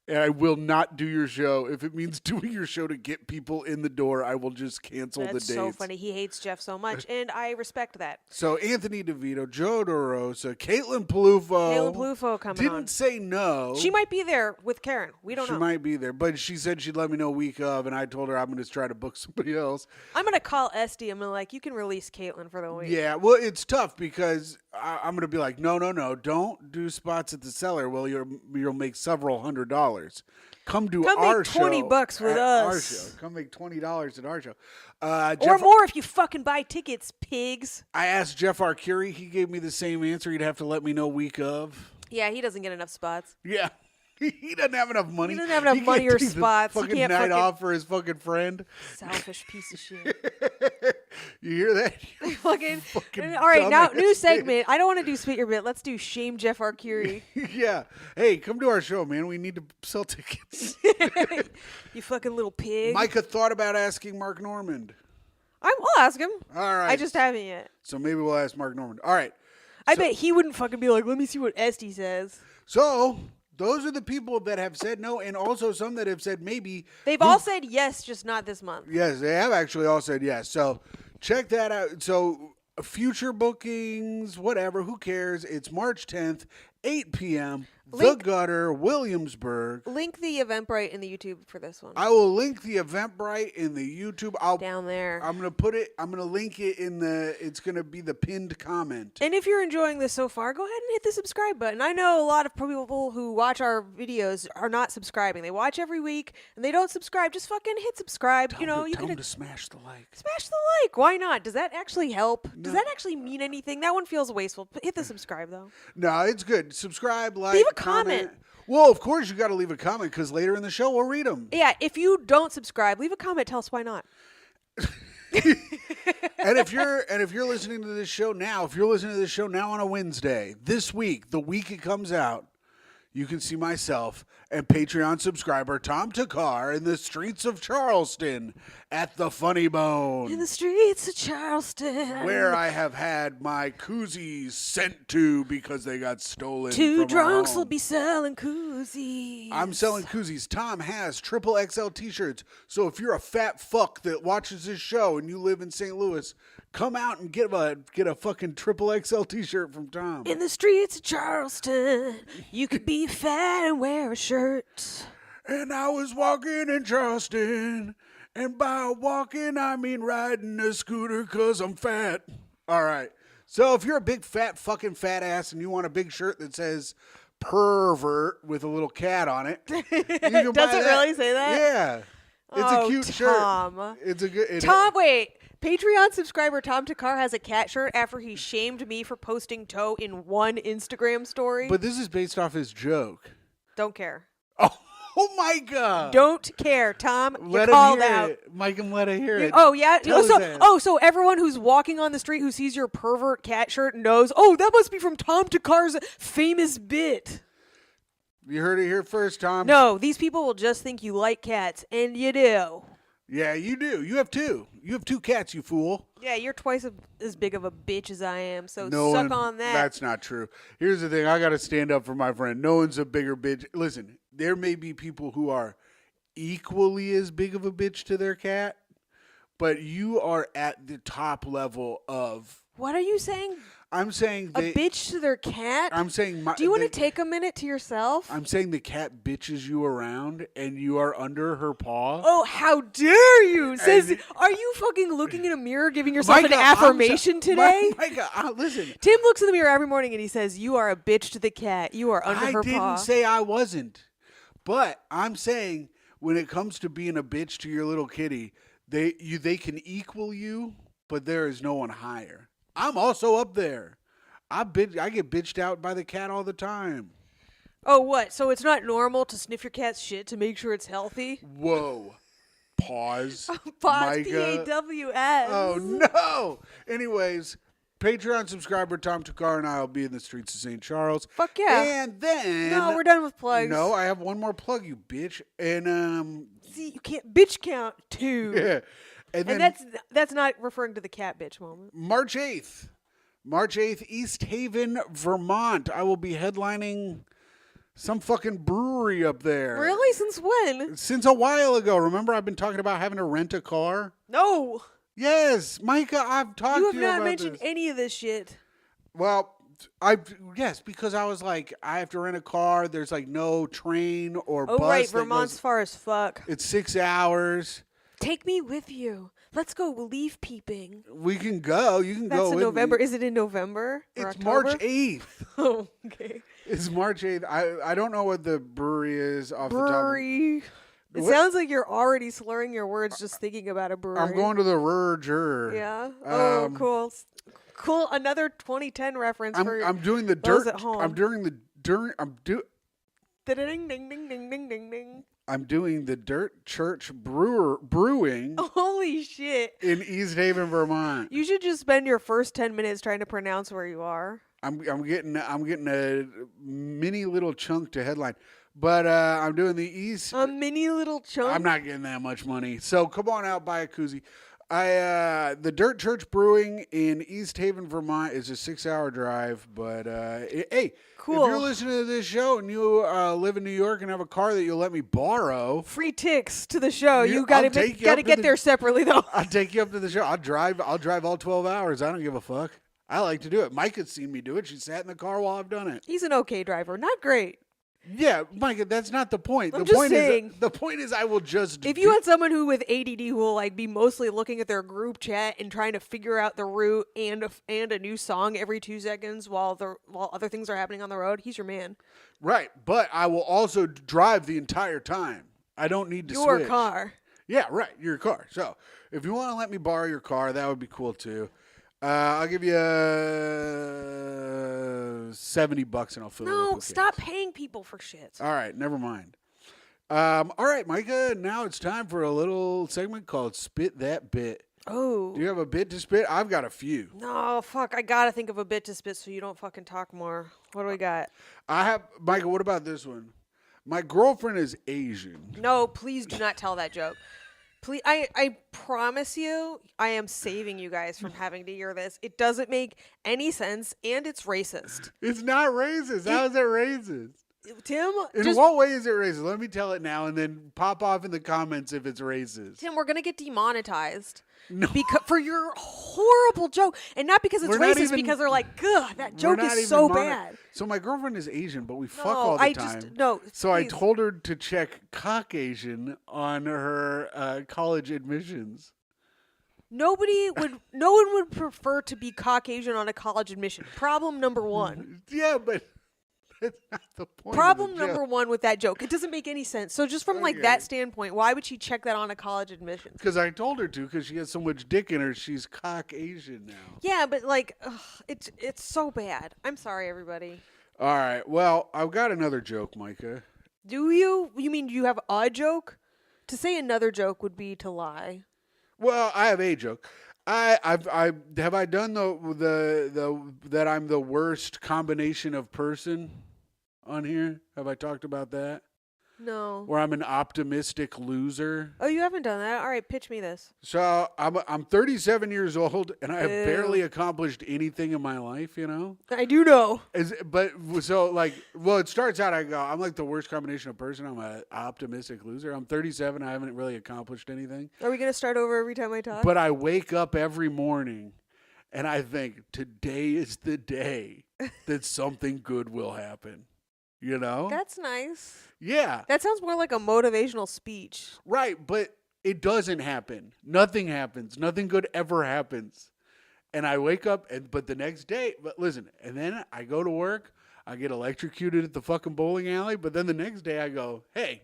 [SPEAKER 1] And I will not do your show. If it means doing your show to get people in the door, I will just cancel
[SPEAKER 2] That's
[SPEAKER 1] the dates."
[SPEAKER 2] so funny. He hates Jeff so much, and I respect that.
[SPEAKER 1] So Anthony DeVito, Joe DeRosa, Caitlin Palufo.
[SPEAKER 2] Caitlin Palufo coming
[SPEAKER 1] didn't
[SPEAKER 2] on.
[SPEAKER 1] say no.
[SPEAKER 2] She might be there with Karen. We don't
[SPEAKER 1] She
[SPEAKER 2] know.
[SPEAKER 1] might be there, but she said she'd let me know week of, and I told her I'm going to try to book somebody else.
[SPEAKER 2] I'm going to call Esty. I'm like, you can release Caitlin for the week.
[SPEAKER 1] Yeah, well, it's tough because I'm going to be like, no, don't do spots at the Cellar. Well, you'll make several $100s. Come do
[SPEAKER 2] Come
[SPEAKER 1] our
[SPEAKER 2] make 20
[SPEAKER 1] show
[SPEAKER 2] bucks with
[SPEAKER 1] at our
[SPEAKER 2] us.
[SPEAKER 1] show. Come make $20 at our show.
[SPEAKER 2] Or
[SPEAKER 1] Jeff,
[SPEAKER 2] more if you fucking buy tickets, pigs.
[SPEAKER 1] I asked Jeff Arcuri. He gave me the same answer. He'd have to let me know week of.
[SPEAKER 2] Yeah, he doesn't get enough spots.
[SPEAKER 1] Yeah. He doesn't have enough money.
[SPEAKER 2] He doesn't have enough
[SPEAKER 1] can't
[SPEAKER 2] money or
[SPEAKER 1] take the
[SPEAKER 2] spots. He
[SPEAKER 1] Fucking
[SPEAKER 2] can't
[SPEAKER 1] night
[SPEAKER 2] fucking-
[SPEAKER 1] off for his fucking friend.
[SPEAKER 2] Selfish piece of shit.
[SPEAKER 1] You hear that?
[SPEAKER 2] fucking.
[SPEAKER 1] Fucking
[SPEAKER 2] All right, now
[SPEAKER 1] dumbass.
[SPEAKER 2] new segment. I don't want to do spit your bit. Let's do shame Jeff Arcuri.
[SPEAKER 1] Yeah. Hey, come to our show, man. We need to sell tickets.
[SPEAKER 2] You fucking little pig.
[SPEAKER 1] Micah thought about asking Mark Normand.
[SPEAKER 2] I'll ask him.
[SPEAKER 1] All right.
[SPEAKER 2] I just haven't yet.
[SPEAKER 1] So maybe we'll ask Mark Normand. All right.
[SPEAKER 2] I bet he wouldn't fucking be like, let me see what Esty says.
[SPEAKER 1] So those are the people that have said no, and also some that have said maybe.
[SPEAKER 2] They've all said yes, just not this month.
[SPEAKER 1] Yes, they have actually all said yes. So check that out. So future bookings, whatever, who cares? It's March 10th, 8 p.m. The Gutter, Williamsburg.
[SPEAKER 2] Link the Eventbrite in the YouTube for this one.
[SPEAKER 1] I will link the Eventbrite in the YouTube.
[SPEAKER 2] Down there.
[SPEAKER 1] I'm gonna link it in it's gonna be the pinned comment.
[SPEAKER 2] And if you're enjoying this so far, go ahead and hit the subscribe button. I know a lot of people who watch our videos are not subscribing. They watch every week and they don't subscribe. Just fucking hit subscribe.
[SPEAKER 1] Tell
[SPEAKER 2] you know,
[SPEAKER 1] them
[SPEAKER 2] you
[SPEAKER 1] to
[SPEAKER 2] can
[SPEAKER 1] smash the like.
[SPEAKER 2] smash the like. Why not? Does that actually help? Does that actually mean anything? That one feels wasteful. But hit the subscribe though.
[SPEAKER 1] No, it's good. Subscribe, like,
[SPEAKER 2] Leave a comment.
[SPEAKER 1] Well, of course you got to leave a comment because later in the show we'll read them.
[SPEAKER 2] Yeah, if you don't subscribe, leave a comment. Tell us why not.
[SPEAKER 1] And if you're listening to this show now, on a Wednesday, this week, the week it comes out, you can see myself and Patreon subscriber Tom Takar in the streets of Charleston at the Funny Bone,
[SPEAKER 2] In the streets of Charleston.
[SPEAKER 1] where I have had my koozies sent to because they got stolen.
[SPEAKER 2] Two
[SPEAKER 1] from our
[SPEAKER 2] drunks
[SPEAKER 1] home.
[SPEAKER 2] will be selling koozies.
[SPEAKER 1] I'm selling koozies. Tom has triple XL t-shirts. So if you're a fat fuck that watches this show and you live in St. Louis, come out and get a fucking triple XL t-shirt from Tom.
[SPEAKER 2] In the streets of Charleston, you could be fat and wear a shirt.
[SPEAKER 1] And I was walking in Charleston, and by walking I mean riding a scooter 'cause I'm fat. All right. So if you're a big fat fucking fat ass and you want a big shirt that says pervert with a little cat on it, you can
[SPEAKER 2] Does
[SPEAKER 1] buy
[SPEAKER 2] it
[SPEAKER 1] that.
[SPEAKER 2] really say that?
[SPEAKER 1] Yeah. It's
[SPEAKER 2] Oh,
[SPEAKER 1] a cute
[SPEAKER 2] Tom.
[SPEAKER 1] shirt. It's a good
[SPEAKER 2] Tom, wait. Patreon subscriber Tom Takar has a cat shirt after he shamed me for posting toe in one Instagram story.
[SPEAKER 1] But this is based off his joke.
[SPEAKER 2] Don't care.
[SPEAKER 1] Oh my God.
[SPEAKER 2] Don't care, Tom. You're
[SPEAKER 1] Let him
[SPEAKER 2] called
[SPEAKER 1] hear
[SPEAKER 2] out.
[SPEAKER 1] it. Mike him let him hear it.
[SPEAKER 2] Oh yeah.
[SPEAKER 1] Tell his ass.
[SPEAKER 2] So everyone who's walking on the street who sees your pervert cat shirt knows. Oh, that must be from Tom Takar's famous bit.
[SPEAKER 1] You heard it here first, Tom.
[SPEAKER 2] No, these people will just think you like cats, and you do.
[SPEAKER 1] Yeah, you do. You have two. You have two cats, you fool.
[SPEAKER 2] Yeah, you're twice as big of a bitch as I am. So
[SPEAKER 1] No
[SPEAKER 2] suck
[SPEAKER 1] one-
[SPEAKER 2] on that.
[SPEAKER 1] That's not true. Here's the thing. I got to stand up for my friend. No one's a bigger bitch. Listen, there may be people who are equally as big of a bitch to their cat, but you are at the top level of
[SPEAKER 2] What are you saying?
[SPEAKER 1] I'm saying
[SPEAKER 2] A bitch to their cat?
[SPEAKER 1] I'm saying
[SPEAKER 2] Do you want to take a minute to yourself?
[SPEAKER 1] I'm saying the cat bitches you around and you are under her paw.
[SPEAKER 2] Oh, how dare you! Says,
[SPEAKER 1] And-
[SPEAKER 2] are you fucking looking in a mirror giving yourself an
[SPEAKER 1] Myka,
[SPEAKER 2] affirmation today?
[SPEAKER 1] Myka, listen.
[SPEAKER 2] Tim looks in the mirror every morning and he says, "You are a bitch to the cat. You are under
[SPEAKER 1] I
[SPEAKER 2] her
[SPEAKER 1] didn't
[SPEAKER 2] paw."
[SPEAKER 1] say I wasn't. But I'm saying when it comes to being a bitch to your little kitty, they can equal you, but there is no one higher. I'm also up there. I get bitched out by the cat all the time.
[SPEAKER 2] Oh, what? So it's not normal to sniff your cat's shit to make sure it's healthy?
[SPEAKER 1] Whoa. Pause.
[SPEAKER 2] Pause.
[SPEAKER 1] Myka.
[SPEAKER 2] P-A-W-S.
[SPEAKER 1] Oh no. Anyways, Patreon subscriber Tom Tukar and I will be in the streets of St. Charles.
[SPEAKER 2] Fuck yeah.
[SPEAKER 1] And then
[SPEAKER 2] No, we're done with plugs.
[SPEAKER 1] No, I have one more plug, you bitch. And
[SPEAKER 2] See, you can't bitch count two.
[SPEAKER 1] yeah. And then
[SPEAKER 2] And that's not referring to the cat bitch moment.
[SPEAKER 1] March 8th, East Haven, Vermont. I will be headlining some fucking brewery up there.
[SPEAKER 2] Really? Since when?
[SPEAKER 1] Since a while ago. Remember I've been talking about having to rent a car?
[SPEAKER 2] No.
[SPEAKER 1] Yes, Myka, I've talked
[SPEAKER 2] You have
[SPEAKER 1] to you
[SPEAKER 2] not
[SPEAKER 1] about
[SPEAKER 2] mentioned
[SPEAKER 1] this.
[SPEAKER 2] any of this shit.
[SPEAKER 1] Well, yes, because I was like, I have to rent a car. There's like no train or
[SPEAKER 2] Oh,
[SPEAKER 1] bus.
[SPEAKER 2] right.
[SPEAKER 1] that
[SPEAKER 2] Vermont's
[SPEAKER 1] goes-
[SPEAKER 2] far as fuck.
[SPEAKER 1] It's 6 hours.
[SPEAKER 2] Take me with you. Let's go leaf peeping.
[SPEAKER 1] We can go. You can
[SPEAKER 2] That's
[SPEAKER 1] go
[SPEAKER 2] in
[SPEAKER 1] with
[SPEAKER 2] November.
[SPEAKER 1] me.
[SPEAKER 2] Is it in November? Or
[SPEAKER 1] It's March
[SPEAKER 2] October?
[SPEAKER 1] 8th.
[SPEAKER 2] Oh, okay.
[SPEAKER 1] It's March 8th. I don't know what the brewery is off the top.
[SPEAKER 2] Brewery. It
[SPEAKER 1] What?
[SPEAKER 2] sounds like you're already slurring your words just thinking about a brewery.
[SPEAKER 1] I'm going to the Verger.
[SPEAKER 2] Yeah. Oh,
[SPEAKER 1] Um,
[SPEAKER 2] cool. Cool. Another 2010 reference for
[SPEAKER 1] I'm doing the
[SPEAKER 2] those
[SPEAKER 1] dirt.
[SPEAKER 2] at home.
[SPEAKER 1] I'm doing the dirt.
[SPEAKER 2] Ding, ding, ding, ding, ding, ding, ding.
[SPEAKER 1] I'm doing the Dirt Church Brewing
[SPEAKER 2] Holy shit.
[SPEAKER 1] in East Haven, Vermont.
[SPEAKER 2] You should just spend your first 10 minutes trying to pronounce where you are.
[SPEAKER 1] I'm getting a mini little chunk to headline, but I'm doing the East.
[SPEAKER 2] A mini little chunk.
[SPEAKER 1] I'm not getting that much money, so come on out, buy a koozie. The Dirt Church Brewing in East Haven, Vermont is a 6-hour drive, but hey,
[SPEAKER 2] Cool.
[SPEAKER 1] if you're listening to this show and you live in New York and have a car that you'll let me borrow,
[SPEAKER 2] Free ticks to the show.
[SPEAKER 1] You-
[SPEAKER 2] You gotta
[SPEAKER 1] I'll take you up to
[SPEAKER 2] get
[SPEAKER 1] the-
[SPEAKER 2] there separately though.
[SPEAKER 1] I'll take you up to the show. I'll drive all 12 hours. I don't give a fuck. I like to do it. Myka's seen me do it. She sat in the car while I've done it.
[SPEAKER 2] He's an okay driver. Not great.
[SPEAKER 1] Yeah, Myka, that's not the point.
[SPEAKER 2] I'm
[SPEAKER 1] the
[SPEAKER 2] just
[SPEAKER 1] point
[SPEAKER 2] saying.
[SPEAKER 1] is the point is I will just
[SPEAKER 2] If you had someone who with ADD who will like be mostly looking at their group chat and trying to figure out the route and a new song every 2 seconds while other things are happening on the road, he's your man.
[SPEAKER 1] right, but I will also drive the entire time. I don't need to
[SPEAKER 2] Your
[SPEAKER 1] switch.
[SPEAKER 2] car.
[SPEAKER 1] Yeah, right, your car. So if you want to let me borrow your car, that would be cool too. I'll give you $70 and I'll fill it up
[SPEAKER 2] No,
[SPEAKER 1] with
[SPEAKER 2] stop
[SPEAKER 1] gas.
[SPEAKER 2] paying people for shit.
[SPEAKER 1] All right, never mind. All right, Myka, now it's time for a little segment called Spit That Bit.
[SPEAKER 2] Oh.
[SPEAKER 1] Do you have a bit to spit? I've got a few.
[SPEAKER 2] No, fuck. I gotta think of a bit to spit so you don't fucking talk more. What do we got?
[SPEAKER 1] I have, Myka, what about this one? My girlfriend is Asian.
[SPEAKER 2] No, please do not tell that joke. Please, I promise you, I am saving you guys from having to hear this. It doesn't make any sense, and it's racist.
[SPEAKER 1] It's not racist. How is it racist?
[SPEAKER 2] Tim,
[SPEAKER 1] In what way is it racist? Let me tell it now and then pop off in the comments if it's racist.
[SPEAKER 2] Tim, we're gonna get demonetized.
[SPEAKER 1] No.
[SPEAKER 2] Because for your horrible joke, and not because it's
[SPEAKER 1] We're not
[SPEAKER 2] racist,
[SPEAKER 1] even-
[SPEAKER 2] because they're like, "Gah, that
[SPEAKER 1] We're
[SPEAKER 2] joke
[SPEAKER 1] not
[SPEAKER 2] is
[SPEAKER 1] even
[SPEAKER 2] so
[SPEAKER 1] mono-
[SPEAKER 2] bad."
[SPEAKER 1] So my girlfriend is Asian, but we fuck
[SPEAKER 2] No,
[SPEAKER 1] all the
[SPEAKER 2] I
[SPEAKER 1] time.
[SPEAKER 2] just no.
[SPEAKER 1] So I
[SPEAKER 2] please.
[SPEAKER 1] told her to check Caucasian on her college admissions.
[SPEAKER 2] No one would prefer to be Caucasian on a college admission. Problem number one.
[SPEAKER 1] Yeah, but that's not the point.
[SPEAKER 2] Problem
[SPEAKER 1] of the
[SPEAKER 2] number one with that joke. It doesn't make any sense. So just from like
[SPEAKER 1] Okay.
[SPEAKER 2] that standpoint, why would she check that on a college admission?
[SPEAKER 1] Because I told her to, because she has so much dick in her, she's Caucasian now.
[SPEAKER 2] Yeah, but like, it's so bad. I'm sorry, everybody.
[SPEAKER 1] All right, well, I've got another joke, Myka.
[SPEAKER 2] Do you? You mean you have a joke? To say another joke would be to lie.
[SPEAKER 1] Well, I have a joke. Have I done the that I'm the worst combination of person on here? Have I talked about that?
[SPEAKER 2] No.
[SPEAKER 1] Where I'm an optimistic loser.
[SPEAKER 2] Oh, you haven't done that. All right, pitch me this.
[SPEAKER 1] So I'm 37 years old and I have
[SPEAKER 2] Ew.
[SPEAKER 1] barely accomplished anything in my life, you know?
[SPEAKER 2] I do know.
[SPEAKER 1] It starts out, I'm like the worst combination of person. I'm an optimistic loser. I'm 37. I haven't really accomplished anything.
[SPEAKER 2] Are we gonna start over every time I talk?
[SPEAKER 1] But I wake up every morning and I think today is the day that something good will happen. You know?
[SPEAKER 2] That's nice.
[SPEAKER 1] Yeah.
[SPEAKER 2] That sounds more like a motivational speech.
[SPEAKER 1] Right, but it doesn't happen. Nothing happens. Nothing good ever happens. And I wake up, but the next day, but listen, and then I go to work, I get electrocuted at the fucking bowling alley, but then the next day I go, hey,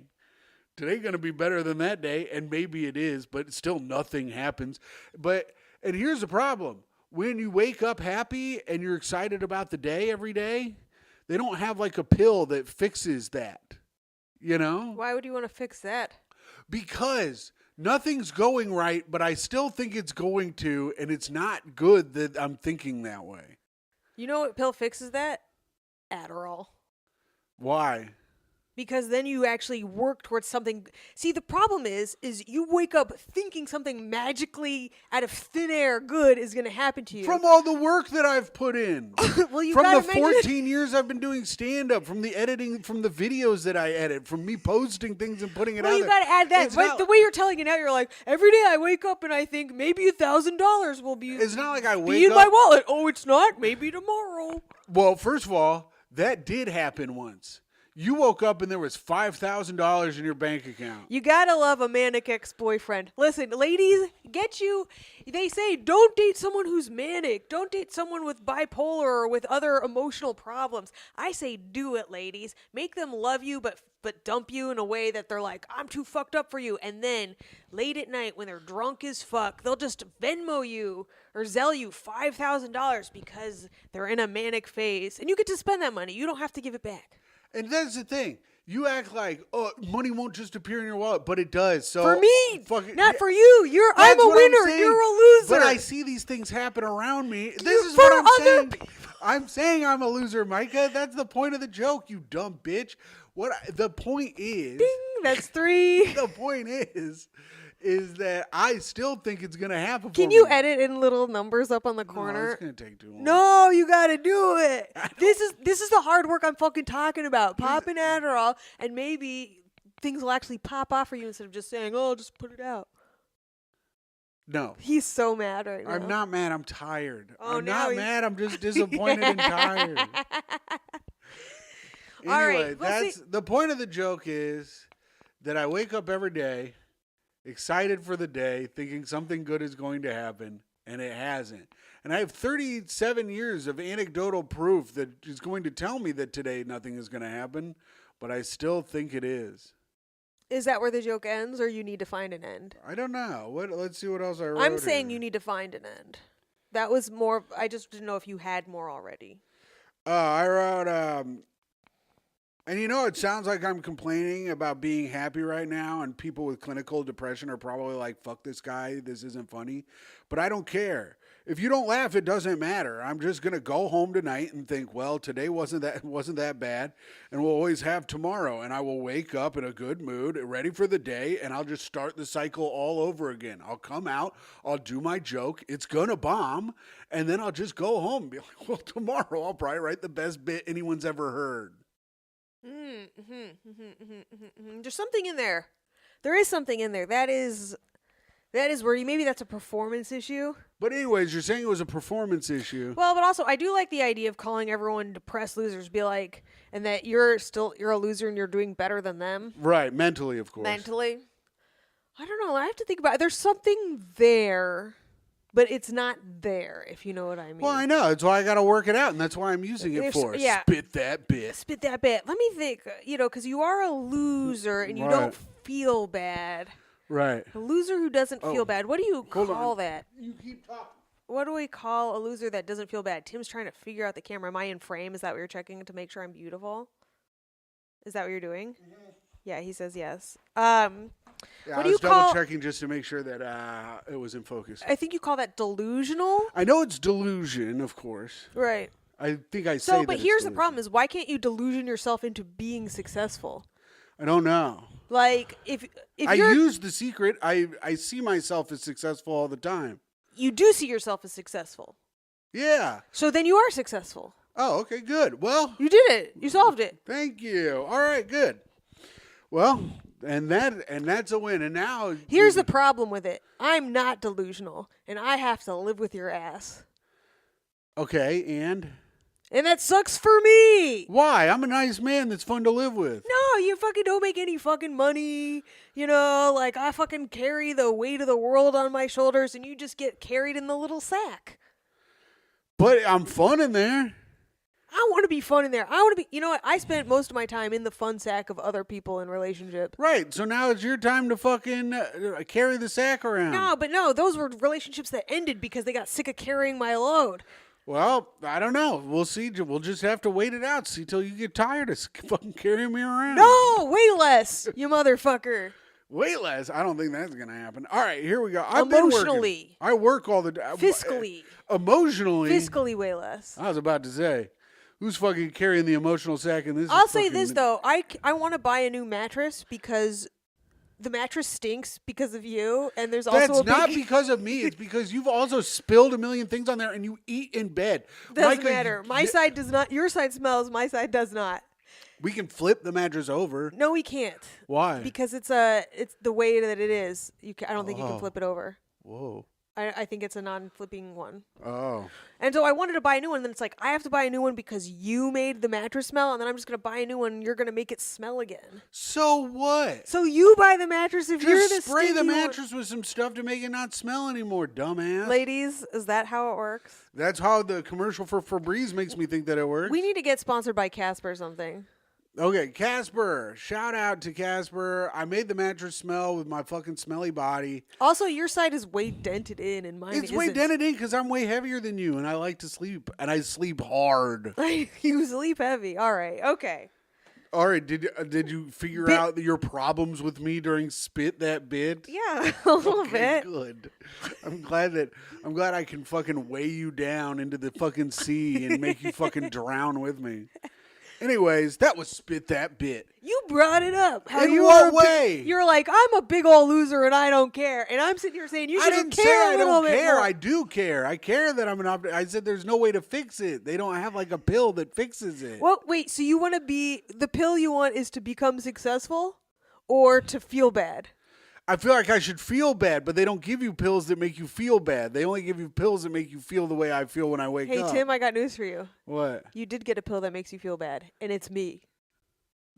[SPEAKER 1] today's going to be better than that day, and maybe it is, but still nothing happens. And here's the problem. When you wake up happy and you're excited about the day every day, they don't have like a pill that fixes that, you know?
[SPEAKER 2] Why would you want to fix that?
[SPEAKER 1] Because nothing's going right, but I still think it's going to, and it's not good that I'm thinking that way.
[SPEAKER 2] You know what pill fixes that? Adderall.
[SPEAKER 1] Why?
[SPEAKER 2] Because then you actually work towards something. See, the problem is you wake up thinking something magically out of thin air good is going to happen to you.
[SPEAKER 1] From all the work that I've put in.
[SPEAKER 2] Well, you
[SPEAKER 1] from
[SPEAKER 2] gotta
[SPEAKER 1] the
[SPEAKER 2] make
[SPEAKER 1] 14 years I've been doing stand-up, from the editing, from the videos that I edit, from me posting things and putting it out
[SPEAKER 2] Well, you
[SPEAKER 1] there.
[SPEAKER 2] got to add that.
[SPEAKER 1] It's
[SPEAKER 2] But
[SPEAKER 1] not-
[SPEAKER 2] the way you're telling it now, you're like, every day I wake up and I think maybe $1,000 will be,
[SPEAKER 1] It's not like I
[SPEAKER 2] be
[SPEAKER 1] wake
[SPEAKER 2] in
[SPEAKER 1] up.
[SPEAKER 2] my wallet. Oh, it's not. Maybe tomorrow.
[SPEAKER 1] Well, first of all, that did happen once. You woke up and there was $5,000 in your bank account.
[SPEAKER 2] You gotta love a manic ex-boyfriend. Listen, ladies, they say don't date someone who's manic. Don't date someone with bipolar or with other emotional problems. I say do it, ladies. Make them love you but dump you in a way that they're like, I'm too fucked up for you. And then late at night when they're drunk as fuck, they'll just Venmo you or Zelle you $5,000 because they're in a manic phase. And you get to spend that money. You don't have to give it back.
[SPEAKER 1] And that's the thing. You act like, oh, money won't just appear in your wallet, but it does. So
[SPEAKER 2] For me,
[SPEAKER 1] fucking-
[SPEAKER 2] not for you. I'm
[SPEAKER 1] That's
[SPEAKER 2] a
[SPEAKER 1] what
[SPEAKER 2] winner.
[SPEAKER 1] saying.
[SPEAKER 2] You're a loser.
[SPEAKER 1] But I see these things happen around me. This
[SPEAKER 2] You're
[SPEAKER 1] is what
[SPEAKER 2] for
[SPEAKER 1] I'm
[SPEAKER 2] other
[SPEAKER 1] saying.
[SPEAKER 2] people.
[SPEAKER 1] I'm saying I'm a loser, Myka. That's the point of the joke, you dumb bitch. The point is,
[SPEAKER 2] Ding, that's 3.
[SPEAKER 1] the point is that I still think it's gonna happen.
[SPEAKER 2] Can
[SPEAKER 1] for
[SPEAKER 2] you
[SPEAKER 1] me.
[SPEAKER 2] edit in little numbers up on the
[SPEAKER 1] No,
[SPEAKER 2] corner?
[SPEAKER 1] it's gonna take too long.
[SPEAKER 2] No, you gotta do it. This is the hard work I'm fucking talking about. Pop an Adderall, and maybe things will actually pop off for you instead of just saying, "Oh, just put it out."
[SPEAKER 1] No.
[SPEAKER 2] He's so mad right now.
[SPEAKER 1] I'm not mad. I'm tired.
[SPEAKER 2] Oh,
[SPEAKER 1] I'm
[SPEAKER 2] now
[SPEAKER 1] not
[SPEAKER 2] he's-
[SPEAKER 1] mad. I'm just disappointed and tired.
[SPEAKER 2] All right,
[SPEAKER 1] Anyway,
[SPEAKER 2] well,
[SPEAKER 1] that's
[SPEAKER 2] see-
[SPEAKER 1] the point of the joke is that I wake up every day excited for the day, thinking something good is going to happen, and it hasn't. And I have 37 years of anecdotal proof that is going to tell me that today nothing is going to happen, but I still think it is.
[SPEAKER 2] Is that where the joke ends, or you need to find an end?
[SPEAKER 1] I don't know. Let's see what else I wrote.
[SPEAKER 2] I'm saying
[SPEAKER 1] here.
[SPEAKER 2] you need to find an end. That was more. I just didn't know if you had more already.
[SPEAKER 1] I wrote, and you know, it sounds like I'm complaining about being happy right now, and people with clinical depression are probably like, fuck this guy, this isn't funny. But I don't care. If you don't laugh, it doesn't matter. I'm just going to go home tonight and think, well, today wasn't that bad, and we'll always have tomorrow. And I will wake up in a good mood, ready for the day, and I'll just start the cycle all over again. I'll come out, I'll do my joke, it's going to bomb, and then I'll just go home and be like, well, tomorrow I'll probably write the best bit anyone's ever heard.
[SPEAKER 2] There's something in there. There is something in there. That is where maybe that's a performance issue.
[SPEAKER 1] But anyways, you're saying it was a performance issue.
[SPEAKER 2] Well, but also I do like the idea of calling everyone depressed losers. Be like, and that you're a loser and you're doing better than them
[SPEAKER 1] Right, mentally, of course.
[SPEAKER 2] mentally. I don't know. I have to think about it. There's something there, but it's not there. If you know what I mean.
[SPEAKER 1] Well, I know. That's why I got to work it out, and that's why I'm using it
[SPEAKER 2] There's-
[SPEAKER 1] for.
[SPEAKER 2] yeah.
[SPEAKER 1] Spit that bit.
[SPEAKER 2] Spit that bit. Let me think. Because you are a loser and you
[SPEAKER 1] Right.
[SPEAKER 2] don't feel bad.
[SPEAKER 1] Right.
[SPEAKER 2] A loser who doesn't
[SPEAKER 1] Oh,
[SPEAKER 2] feel bad. What do you
[SPEAKER 1] hold
[SPEAKER 2] call
[SPEAKER 1] on.
[SPEAKER 2] that?
[SPEAKER 1] You keep talking.
[SPEAKER 2] What do we call a loser that doesn't feel bad? Tim's trying to figure out the camera. Am I in frame? Is that what you're checking to make sure I'm beautiful? Is that what you're doing?
[SPEAKER 1] Mm-hmm.
[SPEAKER 2] Yeah, he says yes.
[SPEAKER 1] Yeah,
[SPEAKER 2] What
[SPEAKER 1] I
[SPEAKER 2] do you
[SPEAKER 1] was double
[SPEAKER 2] call-
[SPEAKER 1] checking just to make sure that it was in focus.
[SPEAKER 2] I think you call that delusional.
[SPEAKER 1] I know it's delusion, of course.
[SPEAKER 2] Right.
[SPEAKER 1] I think I say
[SPEAKER 2] So,
[SPEAKER 1] that
[SPEAKER 2] but
[SPEAKER 1] it's
[SPEAKER 2] here's the
[SPEAKER 1] delusion.
[SPEAKER 2] problem is why can't you delusion yourself into being successful?
[SPEAKER 1] I don't know.
[SPEAKER 2] Like, if
[SPEAKER 1] I
[SPEAKER 2] you're,
[SPEAKER 1] use the secret. I see myself as successful all the time.
[SPEAKER 2] you do see yourself as successful.
[SPEAKER 1] Yeah.
[SPEAKER 2] So then you are successful.
[SPEAKER 1] Oh, okay, good. Well,
[SPEAKER 2] You did it. You solved it.
[SPEAKER 1] thank you. All right, good. Well, and that's a win. And now
[SPEAKER 2] Here's the problem with it. I'm not delusional, and I have to live with your ass.
[SPEAKER 1] Okay, and
[SPEAKER 2] And that sucks for me.
[SPEAKER 1] why? I'm a nice man that's fun to live with.
[SPEAKER 2] No, you fucking don't make any fucking money. You know, like I fucking carry the weight of the world on my shoulders and you just get carried in the little sack.
[SPEAKER 1] But I'm fun in there.
[SPEAKER 2] I want to be fun in there. I want to be, you know what? I spent most of my time in the fun sack of other people in relationships.
[SPEAKER 1] Right, so now it's your time to fucking carry the sack around.
[SPEAKER 2] No, those were relationships that ended because they got sick of carrying my load.
[SPEAKER 1] Well, I don't know. We'll see. We'll just have to wait it out. See till you get tired of fucking carrying me around.
[SPEAKER 2] No, way less, you motherfucker.
[SPEAKER 1] Way less. I don't think that's gonna happen. All right, here we go.
[SPEAKER 2] Emotionally.
[SPEAKER 1] I work all the time.
[SPEAKER 2] Fiscally.
[SPEAKER 1] Emotionally.
[SPEAKER 2] Fiscally, way less.
[SPEAKER 1] I was about to say, who's fucking carrying the emotional sack in this?
[SPEAKER 2] I'll say this, though. I want to buy a new mattress because the mattress stinks because of you, and there's also
[SPEAKER 1] That's
[SPEAKER 2] a
[SPEAKER 1] not
[SPEAKER 2] big...
[SPEAKER 1] because of me. It's because you've also spilled a million things on there, and you eat in bed.
[SPEAKER 2] Doesn't
[SPEAKER 1] Myka,
[SPEAKER 2] matter. My side does not. Your side smells. My side does not.
[SPEAKER 1] We can flip the mattress over.
[SPEAKER 2] No, we can't.
[SPEAKER 1] Why?
[SPEAKER 2] Because it's the way that it is. I don't think you
[SPEAKER 1] Oh.
[SPEAKER 2] can flip it over.
[SPEAKER 1] Whoa.
[SPEAKER 2] I think it's a non-flipping one.
[SPEAKER 1] Oh.
[SPEAKER 2] And so I wanted to buy a new one. And then it's like I have to buy a new one because you made the mattress smell, and then I'm just gonna buy a new one. And you're gonna make it smell again.
[SPEAKER 1] So what?
[SPEAKER 2] So you buy the mattress if you're the
[SPEAKER 1] Just spray the
[SPEAKER 2] stinky one.
[SPEAKER 1] mattress with some stuff to make it not smell anymore, dumbass.
[SPEAKER 2] Ladies, is that how it works?
[SPEAKER 1] That's how the commercial for Febreze makes me think that it works.
[SPEAKER 2] We need to get sponsored by Casper or something.
[SPEAKER 1] Okay, Casper. Shout out to Casper. I made the mattress smell with my fucking smelly body.
[SPEAKER 2] Also, your side is way dented in, and mine
[SPEAKER 1] It's way
[SPEAKER 2] isn't.
[SPEAKER 1] dented in because I'm way heavier than you, and I like to sleep, and I sleep hard.
[SPEAKER 2] You sleep heavy. All right. Okay.
[SPEAKER 1] All right, did you figure out your problems with me during Spit That Bit?
[SPEAKER 2] Yeah, a little
[SPEAKER 1] Okay,
[SPEAKER 2] bit.
[SPEAKER 1] good. I'm glad I can fucking weigh you down into the fucking sea and make you fucking drown with me. Anyways, that was Spit That Bit.
[SPEAKER 2] You brought it up. How
[SPEAKER 1] In
[SPEAKER 2] you
[SPEAKER 1] what
[SPEAKER 2] were
[SPEAKER 1] way?
[SPEAKER 2] You're like, I'm a big old loser and I don't care. And I'm sitting here saying you
[SPEAKER 1] I
[SPEAKER 2] should
[SPEAKER 1] didn't
[SPEAKER 2] care
[SPEAKER 1] say
[SPEAKER 2] a
[SPEAKER 1] I
[SPEAKER 2] little
[SPEAKER 1] don't
[SPEAKER 2] bit
[SPEAKER 1] care.
[SPEAKER 2] more.
[SPEAKER 1] I do care. I care that I'm an I said there's no way to fix it. They don't have like a pill that fixes it.
[SPEAKER 2] Well, wait. So you want to be the pill you want is to become successful, or to feel bad?
[SPEAKER 1] I feel like I should feel bad, but they don't give you pills that make you feel bad. They only give you pills that make you feel the way I feel when I wake
[SPEAKER 2] Hey
[SPEAKER 1] up.
[SPEAKER 2] Tim, I got news for you.
[SPEAKER 1] What?
[SPEAKER 2] You did get a pill that makes you feel bad, and it's me.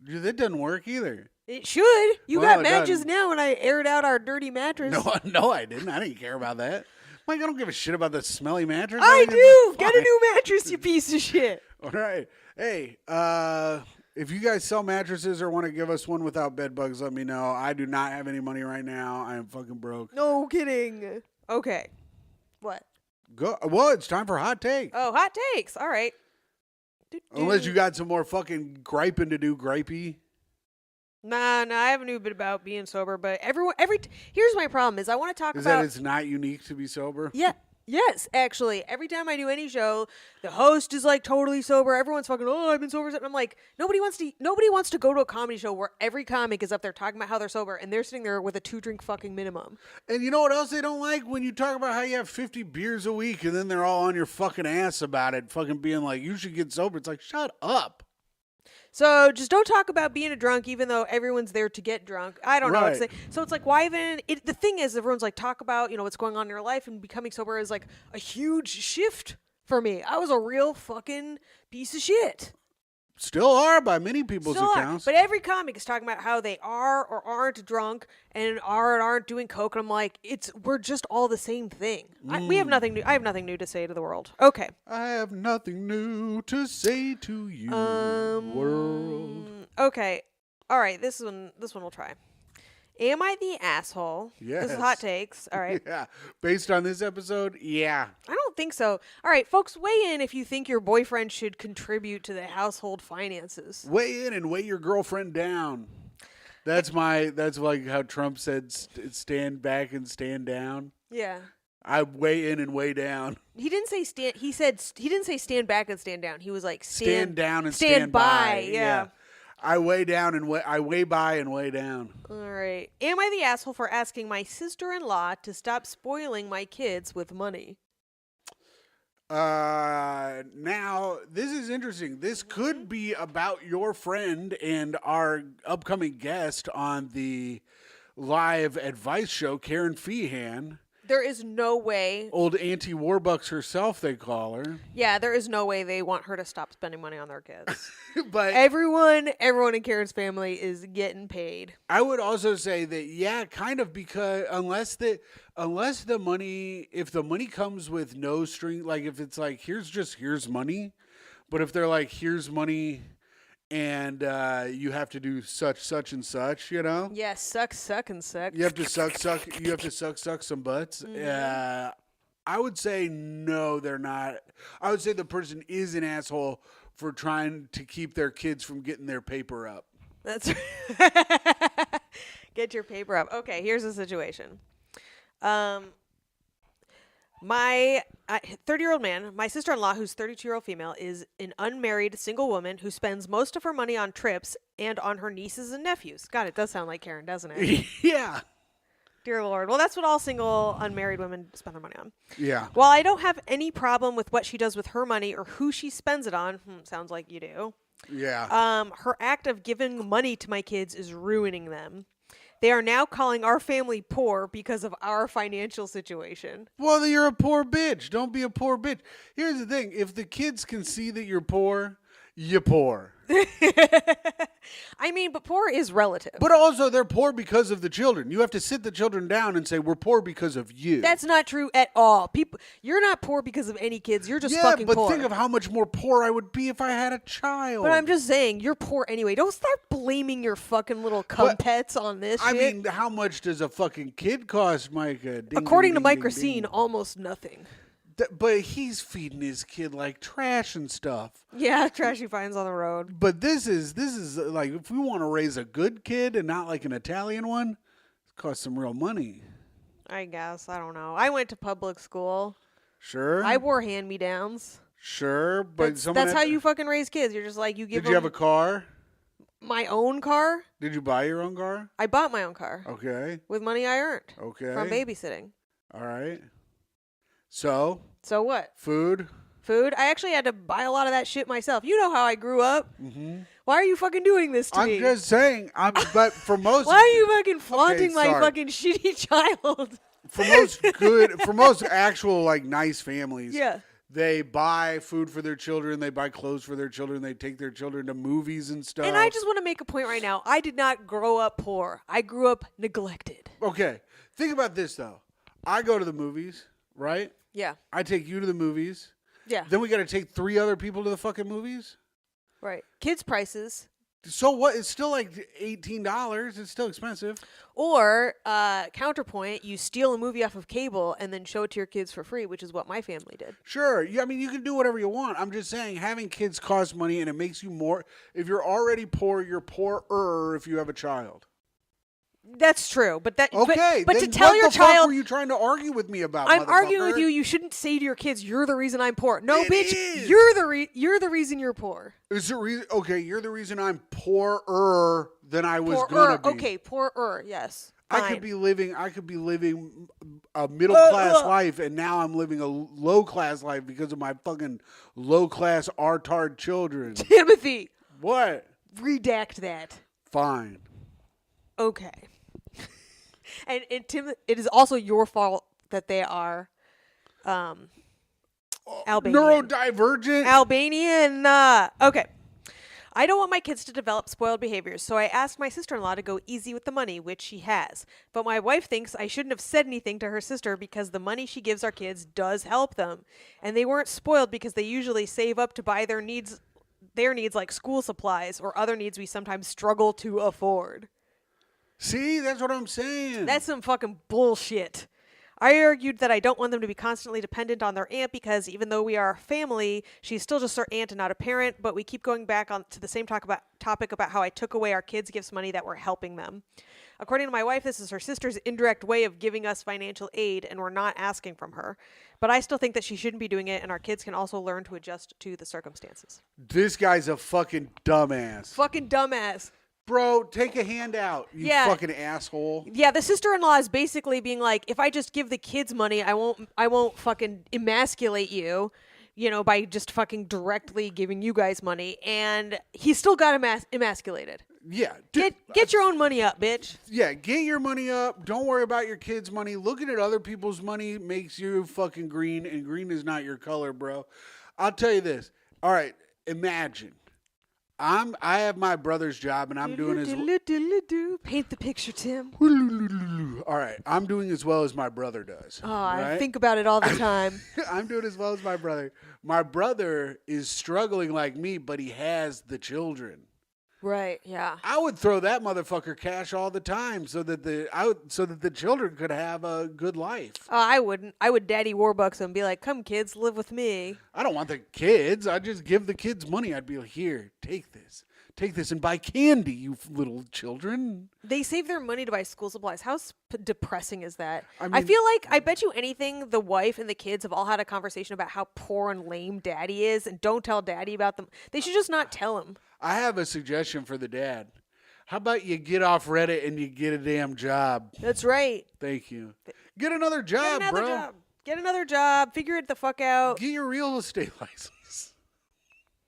[SPEAKER 1] Dude, that doesn't work either.
[SPEAKER 2] It should. You
[SPEAKER 1] Well,
[SPEAKER 2] got
[SPEAKER 1] it
[SPEAKER 2] matches
[SPEAKER 1] doesn't.
[SPEAKER 2] now, and I aired out our dirty mattress.
[SPEAKER 1] No, I didn't. I didn't care about that. Mike, I don't give a shit about the smelly mattress.
[SPEAKER 2] I
[SPEAKER 1] think
[SPEAKER 2] do.
[SPEAKER 1] it's
[SPEAKER 2] Get a
[SPEAKER 1] fine.
[SPEAKER 2] new mattress, you piece of shit.
[SPEAKER 1] All right. Hey, if you guys sell mattresses or want to give us one without bed bugs, let me know. I do not have any money right now. I am fucking broke.
[SPEAKER 2] No kidding. Okay. What?
[SPEAKER 1] Go. Well, it's time for hot take.
[SPEAKER 2] Oh, hot takes. All right.
[SPEAKER 1] Unless you got some more fucking griping to do, gripey.
[SPEAKER 2] Nah, I have a new bit about being sober, but here's my problem is I want to talk
[SPEAKER 1] Is
[SPEAKER 2] about
[SPEAKER 1] that it's not unique to be sober?
[SPEAKER 2] Yeah. Yes, actually. Every time I do any show, the host is like totally sober. Everyone's fucking, oh, I've been sober. And I'm like, nobody wants to go to a comedy show where every comic is up there talking about how they're sober and they're sitting there with a 2-drink fucking minimum.
[SPEAKER 1] And you know what else they don't like? When you talk about how you have 50 beers a week and then they're all on your fucking ass about it, fucking being like, you should get sober. It's like, shut up.
[SPEAKER 2] So just don't talk about being a drunk, even though everyone's there to get drunk. I don't know what to say.
[SPEAKER 1] Right.
[SPEAKER 2] So it's like, why even? The thing is, everyone's like, talk about what's going on in your life, and becoming sober is like a huge shift for me. I was a real fucking piece of shit.
[SPEAKER 1] Still are by many people's
[SPEAKER 2] Still are.
[SPEAKER 1] accounts.
[SPEAKER 2] But every comic is talking about how they are or aren't drunk and are and aren't doing coke. And I'm like, we're just all the same thing. We have nothing new. I have nothing new to say to the world. Okay.
[SPEAKER 1] I have nothing new to say to you, world.
[SPEAKER 2] Okay. All right. This one we'll try. Am I the asshole? This is
[SPEAKER 1] Yes.
[SPEAKER 2] hot takes. All right.
[SPEAKER 1] Yeah. Based on this episode, yeah.
[SPEAKER 2] I don't think so. All right, folks, weigh in if you think your boyfriend should contribute to the household finances.
[SPEAKER 1] Weigh in and weigh your girlfriend down. That's like how Trump said, stand back and stand down.
[SPEAKER 2] Yeah.
[SPEAKER 1] I weigh in and weigh down.
[SPEAKER 2] He didn't say stand. He didn't say stand back and stand down. He was like
[SPEAKER 1] Stand down and stand by.
[SPEAKER 2] Yeah.
[SPEAKER 1] I weigh down and I weigh by and weigh down.
[SPEAKER 2] All right. Am I the asshole for asking my sister-in-law to stop spoiling my kids with money?
[SPEAKER 1] Now this is interesting. This could be about your friend and our upcoming guest on the live advice show, Karen Feehan.
[SPEAKER 2] There is no way.
[SPEAKER 1] Old Auntie Warbucks herself, they call her.
[SPEAKER 2] Yeah, there is no way they want her to stop spending money on their kids.
[SPEAKER 1] But
[SPEAKER 2] everyone in Karen's family is getting paid.
[SPEAKER 1] I would also say that, yeah, kind of, because unless the money, if the money comes with no string, like if it's like, here's money, but if they're like, here's money and you have to do such and such, you know?
[SPEAKER 2] Yeah, suck, and suck.
[SPEAKER 1] You have to suck some butts. I would say no, they're not. I would say the person is an asshole for trying to keep their kids from getting their paper up.
[SPEAKER 2] That's Get your paper up. Okay, here's the situation. My 30-year-old man, my sister-in-law, who's 32-year-old female, is an unmarried single woman who spends most of her money on trips and on her nieces and nephews. God, it does sound like Karen, doesn't it?
[SPEAKER 1] Yeah.
[SPEAKER 2] Dear Lord. Well, that's what all single, unmarried women spend their money on.
[SPEAKER 1] Yeah.
[SPEAKER 2] While I don't have any problem with what she does with her money or who she spends it on, sounds like you do.
[SPEAKER 1] Yeah.
[SPEAKER 2] Her act of giving money to my kids is ruining them. They are now calling our family poor because of our financial situation.
[SPEAKER 1] Well, you're a poor bitch. Don't be a poor bitch. Here's the thing. If the kids can see that you're poor, you're poor.
[SPEAKER 2] I mean, but poor is relative.
[SPEAKER 1] But also, they're poor because of the children. You have to sit the children down and say, we're poor because of you.
[SPEAKER 2] That's not true at all. You're not poor because of any kids. You're just fucking poor.
[SPEAKER 1] Yeah, but think of how much more poor I would be if I had a child.
[SPEAKER 2] But I'm just saying, you're poor anyway. Don't start blaming your fucking little pets on this shit.
[SPEAKER 1] I mean, how much does a fucking kid cost, Myka?
[SPEAKER 2] According to Mike Racine, almost nothing.
[SPEAKER 1] But he's feeding his kid like trash and stuff.
[SPEAKER 2] Yeah, trash he finds on the road.
[SPEAKER 1] But this is like, if we want to raise a good kid and not like an Italian one, it costs some real money.
[SPEAKER 2] I guess. I don't know. I went to public school.
[SPEAKER 1] Sure.
[SPEAKER 2] I wore hand-me-downs.
[SPEAKER 1] Sure, but
[SPEAKER 2] that's how you fucking raise kids. You're just like, you give them...
[SPEAKER 1] Did you have a car?
[SPEAKER 2] My own car?
[SPEAKER 1] Did you buy your own car?
[SPEAKER 2] I bought my own car.
[SPEAKER 1] Okay.
[SPEAKER 2] With money I earned.
[SPEAKER 1] Okay.
[SPEAKER 2] From babysitting.
[SPEAKER 1] All right. So
[SPEAKER 2] what?
[SPEAKER 1] Food?
[SPEAKER 2] I actually had to buy a lot of that shit myself. You know how I grew up. Mm-hmm. Why are you fucking doing this to me?
[SPEAKER 1] I'm just saying. But for most,
[SPEAKER 2] why are you fucking flaunting my fucking shitty child?
[SPEAKER 1] For most actual like nice families,
[SPEAKER 2] yeah,
[SPEAKER 1] they buy food for their children, they buy clothes for their children, they take their children to movies and stuff.
[SPEAKER 2] And I just want to make a point right now. I did not grow up poor. I grew up neglected.
[SPEAKER 1] Okay, think about this though. I go to the movies, right?
[SPEAKER 2] Yeah.
[SPEAKER 1] I take you to the movies.
[SPEAKER 2] Yeah.
[SPEAKER 1] Then we got to take 3 other people to the fucking movies.
[SPEAKER 2] Right. Kids' prices.
[SPEAKER 1] So what? It's still like $18. It's still expensive.
[SPEAKER 2] Or counterpoint, you steal a movie off of cable and then show it to your kids for free, which is what my family did.
[SPEAKER 1] Sure. I mean, you can do whatever you want. I'm just saying having kids costs money and it makes you more. If you're already poor, you're poorer if you have a child.
[SPEAKER 2] That's true, but
[SPEAKER 1] okay.
[SPEAKER 2] But
[SPEAKER 1] then
[SPEAKER 2] to tell
[SPEAKER 1] what
[SPEAKER 2] your
[SPEAKER 1] the fuck
[SPEAKER 2] child,
[SPEAKER 1] were you trying to argue with me about?
[SPEAKER 2] I'm arguing with you. You shouldn't say to your kids, "You're the reason I'm poor." No,
[SPEAKER 1] It
[SPEAKER 2] bitch,
[SPEAKER 1] is.
[SPEAKER 2] you're the reason you're poor.
[SPEAKER 1] Is the reason? Okay, you're the reason I'm poorer than I was gonna be.
[SPEAKER 2] Okay, poorer. Yes.
[SPEAKER 1] I
[SPEAKER 2] Fine.
[SPEAKER 1] could be living a middle class life, and now I'm living a low class life because of my fucking low class artard children.
[SPEAKER 2] Timothy.
[SPEAKER 1] What?
[SPEAKER 2] Redact that.
[SPEAKER 1] Fine.
[SPEAKER 2] Okay. And Tim, it is also your fault that they are Albanian.
[SPEAKER 1] Neurodivergent.
[SPEAKER 2] Albanian. Okay. I don't want my kids to develop spoiled behaviors, so I asked my sister-in-law to go easy with the money, which she has. But my wife thinks I shouldn't have said anything to her sister because the money she gives our kids does help them. And they weren't spoiled because they usually save up to buy their needs like school supplies or other needs we sometimes struggle to afford.
[SPEAKER 1] See, that's what I'm saying.
[SPEAKER 2] That's some fucking bullshit. I argued that I don't want them to be constantly dependent on their aunt because even though we are a family, she's still just our aunt and not a parent, but we keep going back on to the same topic about how I took away our kids' gifts money that were helping them. According to my wife, this is her sister's indirect way of giving us financial aid, and we're not asking from her. But I still think that she shouldn't be doing it, and our kids can also learn to adjust to the circumstances.
[SPEAKER 1] This guy's a fucking dumbass.
[SPEAKER 2] Fucking dumbass.
[SPEAKER 1] Bro, take a hand out, you fucking asshole.
[SPEAKER 2] Yeah, the sister-in-law is basically being like, if I just give the kids money, I won't fucking emasculate you, by just fucking directly giving you guys money. And he still got emasculated.
[SPEAKER 1] Yeah.
[SPEAKER 2] Get your own money up, bitch.
[SPEAKER 1] Yeah, get your money up. Don't worry about your kids' money. Looking at other people's money makes you fucking green, and green is not your color, bro. I'll tell you this. All right, imagine. I have my brother's job, and I'm doing his.
[SPEAKER 2] Paint the picture, Tim.
[SPEAKER 1] All right, I'm doing as well as my brother does.
[SPEAKER 2] Oh,
[SPEAKER 1] right?
[SPEAKER 2] I think about it all the time.
[SPEAKER 1] I'm doing as well as my brother. My brother is struggling like me, but he has the children.
[SPEAKER 2] Right, yeah.
[SPEAKER 1] I would throw that motherfucker cash all the time so that the children could have a good life.
[SPEAKER 2] I wouldn't. I would daddy Warbucks and be like, come kids, live with me.
[SPEAKER 1] I don't want the kids. I'd just give the kids money. I'd be like, here, take this. Take this and buy candy, you little children.
[SPEAKER 2] They save their money to buy school supplies. How depressing is that?
[SPEAKER 1] I
[SPEAKER 2] I
[SPEAKER 1] mean-
[SPEAKER 2] feel like, I bet you anything, the wife and the kids have all had a conversation about how poor and lame daddy is, and don't tell daddy about them. They should just not tell him.
[SPEAKER 1] I have a suggestion for the dad. How about you get off Reddit and you get a damn job?
[SPEAKER 2] That's right.
[SPEAKER 1] Thank you. Get another
[SPEAKER 2] Get
[SPEAKER 1] job,
[SPEAKER 2] another
[SPEAKER 1] bro.
[SPEAKER 2] job. Get another job. Figure it the fuck out.
[SPEAKER 1] Get your real estate license.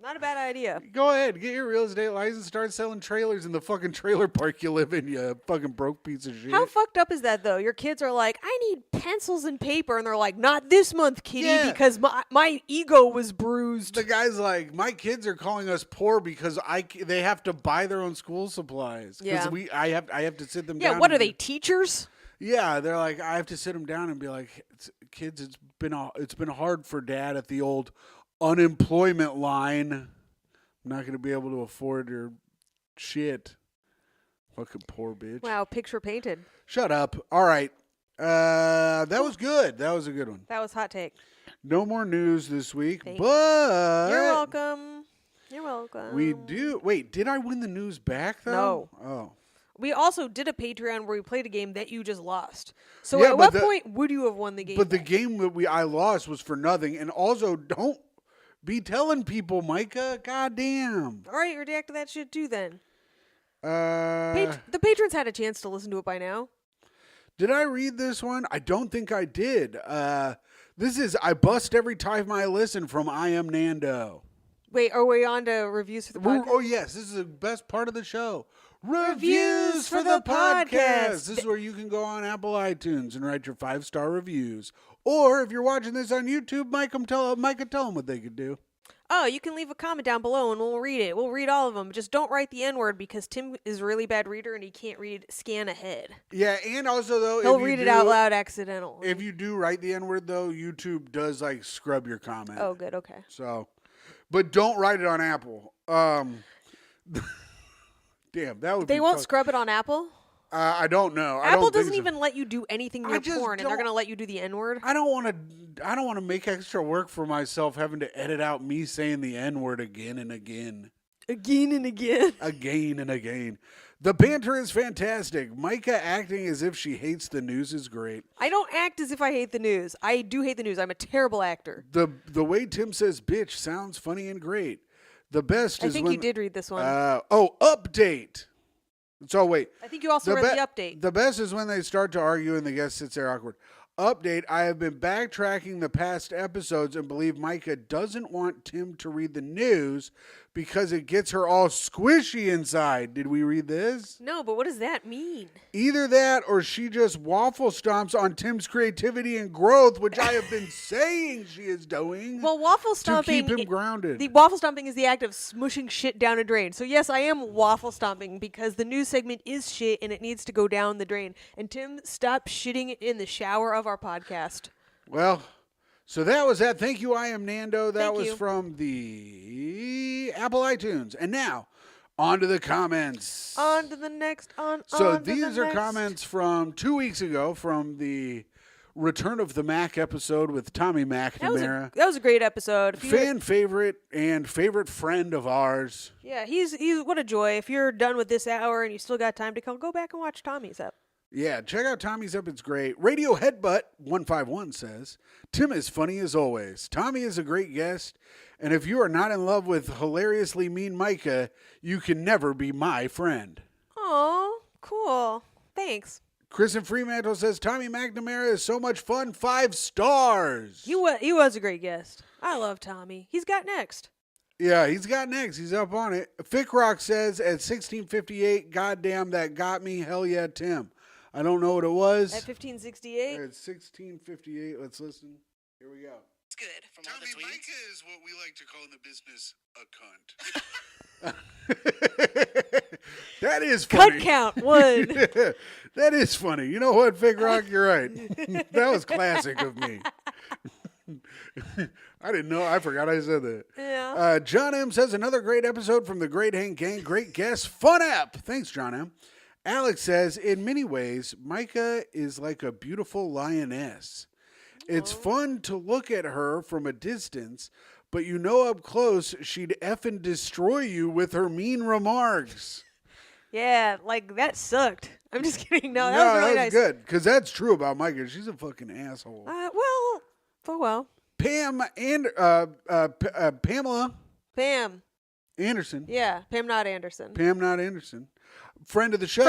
[SPEAKER 2] Not a bad idea.
[SPEAKER 1] Go ahead, get your real estate license, start selling trailers in the fucking trailer park you live in, you fucking broke piece of shit.
[SPEAKER 2] How fucked up is that, though? Your kids are like, I need pencils and paper. And they're like, not this month, kitty,
[SPEAKER 1] Yeah.
[SPEAKER 2] because my ego was bruised.
[SPEAKER 1] The guy's like, my kids are calling us poor because they have to buy their own school supplies. 'Cause
[SPEAKER 2] Yeah.
[SPEAKER 1] I have to sit them down.
[SPEAKER 2] Yeah, what
[SPEAKER 1] and
[SPEAKER 2] are they, teachers?
[SPEAKER 1] Yeah, they're like, I have to sit them down and be like, kids, it's been hard for dad at the old unemployment line. I'm not going to be able to afford your shit. Fucking poor bitch.
[SPEAKER 2] Wow, picture painted.
[SPEAKER 1] Shut up. All right. That was good. That was a good one.
[SPEAKER 2] That was hot take.
[SPEAKER 1] No more news this week,
[SPEAKER 2] Thank you.
[SPEAKER 1] but
[SPEAKER 2] You're welcome. You're welcome.
[SPEAKER 1] we do. Wait, did I win the news back though?
[SPEAKER 2] No.
[SPEAKER 1] Oh.
[SPEAKER 2] We also did a Patreon where we played a game that you just lost. So
[SPEAKER 1] Yeah,
[SPEAKER 2] at
[SPEAKER 1] but
[SPEAKER 2] what point would you have won the game?
[SPEAKER 1] But the
[SPEAKER 2] back?
[SPEAKER 1] game that I lost was for nothing, and also don't be telling people, Myka. Goddamn.
[SPEAKER 2] All right, redact that shit too then.
[SPEAKER 1] The
[SPEAKER 2] The patrons had a chance to listen to it by now.
[SPEAKER 1] Did I read this one? I don't think I did. This is I bust every time I listen from I Am Nando.
[SPEAKER 2] Wait, are we on to reviews for the podcast?
[SPEAKER 1] Oh yes, this is the best part of the show. Reviews for the podcast. This is where you can go on Apple iTunes and write your 5-star reviews. Or if you're watching this on YouTube, Myka, tell them what they could do.
[SPEAKER 2] Oh, you can leave a comment down below and we'll read it. We'll read all of them. Just don't write the N-word because Tim is a really bad reader and he can't scan ahead.
[SPEAKER 1] Yeah, and also though,
[SPEAKER 2] He'll read it out loud accidentally.
[SPEAKER 1] If you do write the N-word though, YouTube does like scrub your comment.
[SPEAKER 2] Oh, good. Okay.
[SPEAKER 1] So, but don't write it on Apple. Damn, that would be
[SPEAKER 2] They won't
[SPEAKER 1] fuck-
[SPEAKER 2] scrub it on Apple?
[SPEAKER 1] I don't know. I
[SPEAKER 2] Apple
[SPEAKER 1] don't think
[SPEAKER 2] doesn't
[SPEAKER 1] so.
[SPEAKER 2] even let you do anything near
[SPEAKER 1] just
[SPEAKER 2] porn, and they're
[SPEAKER 1] don't-
[SPEAKER 2] going to let you do the N-word?
[SPEAKER 1] I don't want to make extra work for myself having to edit out me saying the N-word again and again.
[SPEAKER 2] Again and again.
[SPEAKER 1] Again and again. The banter is fantastic. Myka acting as if she hates the news is great.
[SPEAKER 2] I don't act as if I hate the news. I do hate the news. I'm a terrible actor.
[SPEAKER 1] The way Tim says bitch sounds funny and great. The best
[SPEAKER 2] I
[SPEAKER 1] is
[SPEAKER 2] think
[SPEAKER 1] when
[SPEAKER 2] you did read this one.
[SPEAKER 1] update. So wait.
[SPEAKER 2] I think you also read the update.
[SPEAKER 1] The best is when they start to argue and the guest sits there awkward. Update, I have been backtracking the past episodes and believe Myka doesn't want Tim to read the news because it gets her all squishy inside. Did we read this?
[SPEAKER 2] No, but what does that mean?
[SPEAKER 1] Either that or she just waffle stomps on Tim's creativity and growth, which I have been saying she is doing
[SPEAKER 2] Well, waffle stomping.
[SPEAKER 1] to keep him grounded.
[SPEAKER 2] The waffle stomping is the act of smushing shit down a drain. So yes, I am waffle stomping because the news segment is shit and it needs to go down the drain. And Tim, stop shitting in the shower of our podcast.
[SPEAKER 1] Well, so that was that. Thank you, I Am Nando. That
[SPEAKER 2] Thank
[SPEAKER 1] was
[SPEAKER 2] you.
[SPEAKER 1] from the Apple iTunes. And now, on to the comments.
[SPEAKER 2] On to the next.
[SPEAKER 1] So
[SPEAKER 2] on to
[SPEAKER 1] these
[SPEAKER 2] the
[SPEAKER 1] are
[SPEAKER 2] next.
[SPEAKER 1] comments from 2 weeks ago from the Return of the Mac episode with Tommy McNamara.
[SPEAKER 2] That was a great episode. If you-
[SPEAKER 1] Fan favorite and favorite friend of ours.
[SPEAKER 2] Yeah, he's what a joy. If you're done with this hour and you still got time to go back and watch Tommy's up.
[SPEAKER 1] Yeah, check out Tommy's up. It's great. Radio Headbutt 151 says, Tim is funny as always. Tommy is a great guest. And if you are not in love with hilariously mean Myka, you can never be my friend.
[SPEAKER 2] Oh, cool. Thanks.
[SPEAKER 1] Chris and Fremantle says, Tommy McNamara is so much fun. 5 stars.
[SPEAKER 2] He was a great guest. I love Tommy. He's got next.
[SPEAKER 1] Yeah, he's got next. He's up on it. Fick Rock says at 16:58, goddamn, that got me. Hell yeah, Tim. I don't know what it was.
[SPEAKER 2] At 1568.
[SPEAKER 1] At 16:58, let's listen. Here we go.
[SPEAKER 3] It's good. From all
[SPEAKER 1] Tommy,
[SPEAKER 3] the tweets.
[SPEAKER 1] Myka is what we like to call in the business a cunt. That is funny.
[SPEAKER 2] Cut count 1.
[SPEAKER 1] That is funny. You know what, Fick Rock? You're right. That was classic of me. I didn't know. I forgot I said that.
[SPEAKER 2] Yeah.
[SPEAKER 1] John M. says another great episode from the Great Hank Gang. Great guest. Fun app. Thanks, John M. Alex says, in many ways, Myka is like a beautiful lioness. It's fun to look at her from a distance, but you know up close she'd effing destroy you with her mean remarks.
[SPEAKER 2] Yeah, like that sucked. I'm just kidding. No, that was really nice.
[SPEAKER 1] Good, because that's true about Myka. She's a fucking asshole.
[SPEAKER 2] Well.
[SPEAKER 1] Pam and Pamela
[SPEAKER 2] Pam.
[SPEAKER 1] Anderson.
[SPEAKER 2] Yeah, Pam Not Anderson.
[SPEAKER 1] Pam Not Anderson. Friend of the show.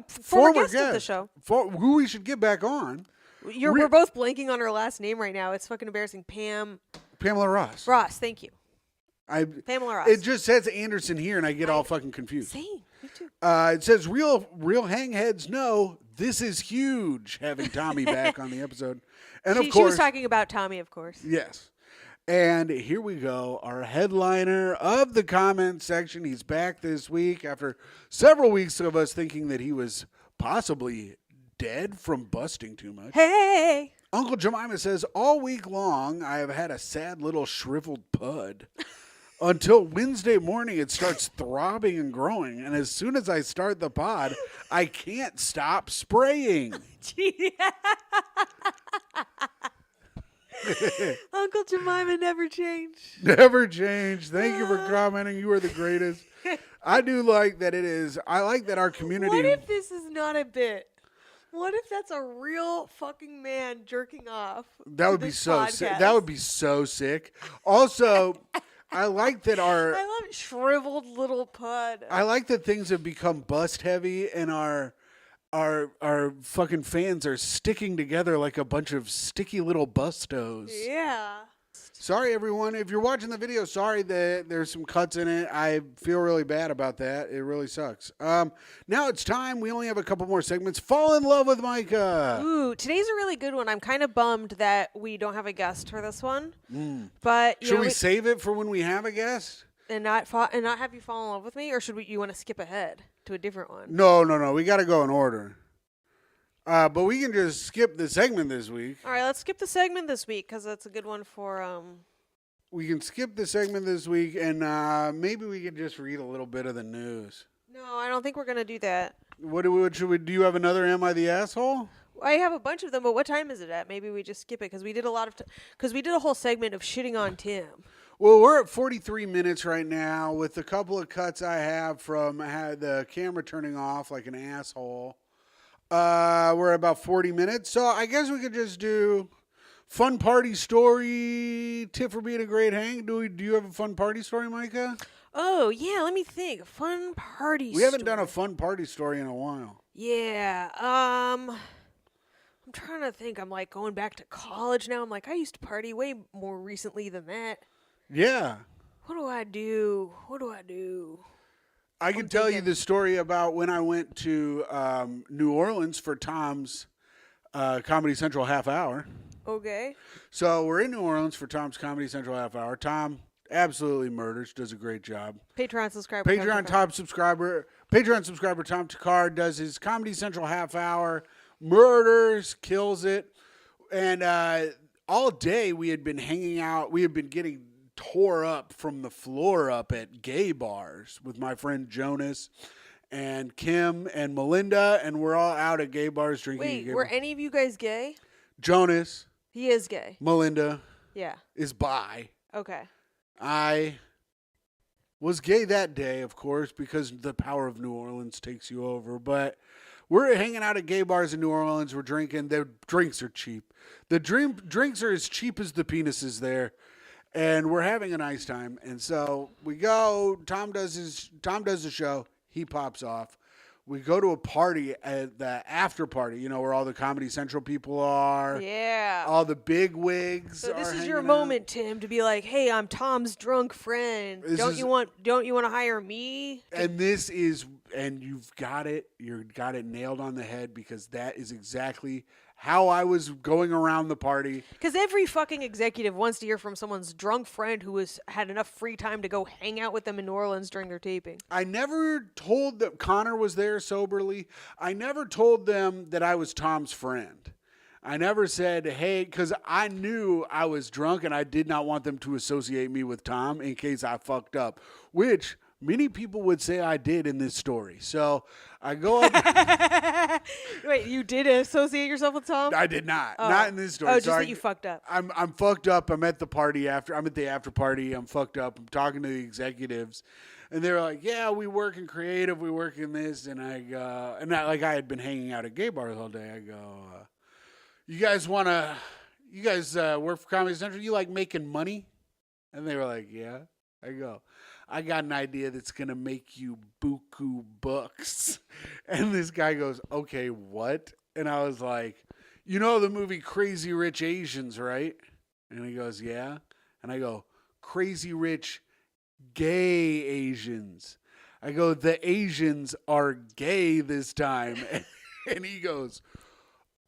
[SPEAKER 2] Former guest of the show.
[SPEAKER 1] Who we should get back on.
[SPEAKER 2] We're both blanking on her last name right now. It's fucking embarrassing.
[SPEAKER 1] Pamela Ross.
[SPEAKER 2] Ross, thank you. Pamela Ross.
[SPEAKER 1] It just says Anderson here, and I get all fucking confused.
[SPEAKER 2] Same. Me too.
[SPEAKER 1] It says real hangheads know this is huge. Having Tommy back on the episode, and of course
[SPEAKER 2] she was talking about Tommy, of course.
[SPEAKER 1] Yes. And here we go, our headliner of the comment section. He's back this week after several weeks of us thinking that he was possibly dead from busting too much.
[SPEAKER 2] Hey!
[SPEAKER 1] Uncle Jemima says, all week long, I have had a sad little shriveled pud. Until Wednesday morning, it starts throbbing and growing. And as soon as I start the pod, I can't stop spraying.
[SPEAKER 2] Uncle Jemima never changed.
[SPEAKER 1] Never changed. Thank you for commenting. You are the greatest. I do like that I like that our community.
[SPEAKER 2] What if this is not a bit? What if that's a real fucking man jerking off?
[SPEAKER 1] That would be so sick. That would be so sick. Also, I like that
[SPEAKER 2] I love shriveled little pud.
[SPEAKER 1] I like that things have become bust heavy and our fucking fans are sticking together like a bunch of sticky little bustos.
[SPEAKER 2] Yeah.
[SPEAKER 1] Sorry, everyone. If you're watching the video, sorry that there's some cuts in it. I feel really bad about that. It really sucks. Now it's time. We only have a couple more segments. Fall in love with Myka.
[SPEAKER 2] Ooh, today's a really good one. I'm kind of bummed that we don't have a guest for this one. But
[SPEAKER 1] should we save it for when we have a guest?
[SPEAKER 2] And not have you fall in love with me, or should you want to skip ahead to a different one?
[SPEAKER 1] No. We got to go in order. But we can just skip the segment this week.
[SPEAKER 2] All right, let's skip the segment this week because that's a good one for.
[SPEAKER 1] We can skip the segment this week, and maybe we can just read a little bit of the news.
[SPEAKER 2] No, I don't think we're gonna do that.
[SPEAKER 1] What should we? Do you have another Am I the Asshole?
[SPEAKER 2] I have a bunch of them, but what time is it at? Maybe we just skip it because we did we did a whole segment of shitting on Tim.
[SPEAKER 1] Well, we're at 43 minutes right now with a couple of cuts I have from the camera turning off like an asshole. We're at about 40 minutes, so I guess we could just do fun party story, tip for being a great hang. Do you have a fun party story, Myka?
[SPEAKER 2] Oh, yeah, let me think. Fun party story.
[SPEAKER 1] We haven't done a fun party story in a while.
[SPEAKER 2] Yeah, I'm trying to think. I'm like going back to college now. I'm like, I used to party way more recently than that.
[SPEAKER 1] Yeah.
[SPEAKER 2] What do I do?
[SPEAKER 1] I can tell you the story about when I went to New Orleans for Tom's Comedy Central half hour.
[SPEAKER 2] Okay.
[SPEAKER 1] So we're in New Orleans for Tom's Comedy Central half hour. Tom absolutely murders, does a great job.
[SPEAKER 2] Patreon subscriber.
[SPEAKER 1] Patreon subscriber Tom Takar does his Comedy Central half hour, murders, kills it. And all day we had been hanging out. We had been getting tore up from the floor up at gay bars with my friend Jonas and Kim and Melinda, and we're all out at gay bars drinking.
[SPEAKER 2] Wait, were any of you guys gay?
[SPEAKER 1] Jonas.
[SPEAKER 2] He is gay.
[SPEAKER 1] Melinda.
[SPEAKER 2] Yeah.
[SPEAKER 1] Is bi.
[SPEAKER 2] Okay.
[SPEAKER 1] I was gay that day, of course, because the power of New Orleans takes you over. But we're hanging out at gay bars in New Orleans. We're drinking. The drinks are cheap. The drinks are as cheap as the penises there. And we're having a nice time. And so we go. Tom does the show. He pops off. we go to a party at the after party, where all the Comedy Central people are.
[SPEAKER 2] Yeah.
[SPEAKER 1] All the big wigs.
[SPEAKER 2] So this
[SPEAKER 1] are
[SPEAKER 2] is your
[SPEAKER 1] hanging out.
[SPEAKER 2] moment, Tim, to be like, "Hey, I'm Tom's drunk friend. Don't you want to hire me?"
[SPEAKER 1] And you've got it. You've got it nailed on the head, because that is exactly how I was going around the party.
[SPEAKER 2] Because every fucking executive wants to hear from someone's drunk friend who had enough free time to go hang out with them in New Orleans during their taping.
[SPEAKER 1] I never told that Connor was there soberly. I never told them that I was Tom's friend. I never said, hey, because I knew I was drunk and I did not want them to associate me with Tom in case I fucked up, which many people would say I did in this story. So I go up.
[SPEAKER 2] Wait, you did associate yourself with Tom?
[SPEAKER 1] I did not. Not in this story.
[SPEAKER 2] Oh, just
[SPEAKER 1] So
[SPEAKER 2] that you fucked up.
[SPEAKER 1] I'm fucked up. I'm at the party after. I'm at the after party. I'm fucked up. I'm talking to the executives, and they're like, "Yeah, we work in creative. We work in this." And I go, I had been hanging out at gay bars all day. I go, "You guys work for Comedy Central? You like making money?" And they were like, "Yeah." I go, "I got an idea that's going to make you buku bucks." And this guy goes, "Okay, what?" And I was like, "You know the movie Crazy Rich Asians, right?" And he goes, "Yeah." And I go, "Crazy Rich Gay Asians." I go, "The Asians are gay this time." And he goes,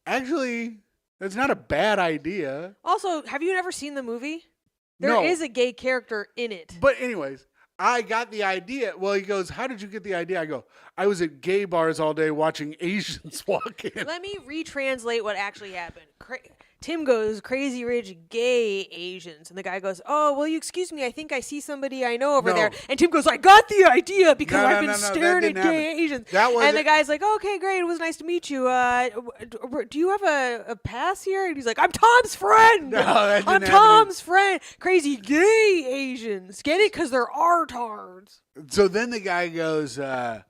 [SPEAKER 1] "Actually, that's not a bad idea."
[SPEAKER 2] Also, have you never seen the movie? There is a gay character in it.
[SPEAKER 1] But anyways, I got the idea. Well, he goes, "How did you get the idea?" I go, "I was at gay bars all day watching Asians walk in."
[SPEAKER 2] Let me retranslate what actually happened. Tim goes, "Crazy Rich Gay Asians." And the guy goes, "Oh, will you excuse me? I think I see somebody I know over there." And Tim goes, "I got the idea because I've been staring at gay Asians." And the guy's like, "Okay, great. It was nice to meet you. Do you have a pass here?" And he's like, "I'm Tom's friend.
[SPEAKER 1] No, that didn't
[SPEAKER 2] I'm Tom's friend. Crazy Gay Asians. Get it? Because they're artards."
[SPEAKER 1] So then the guy goes, "Who's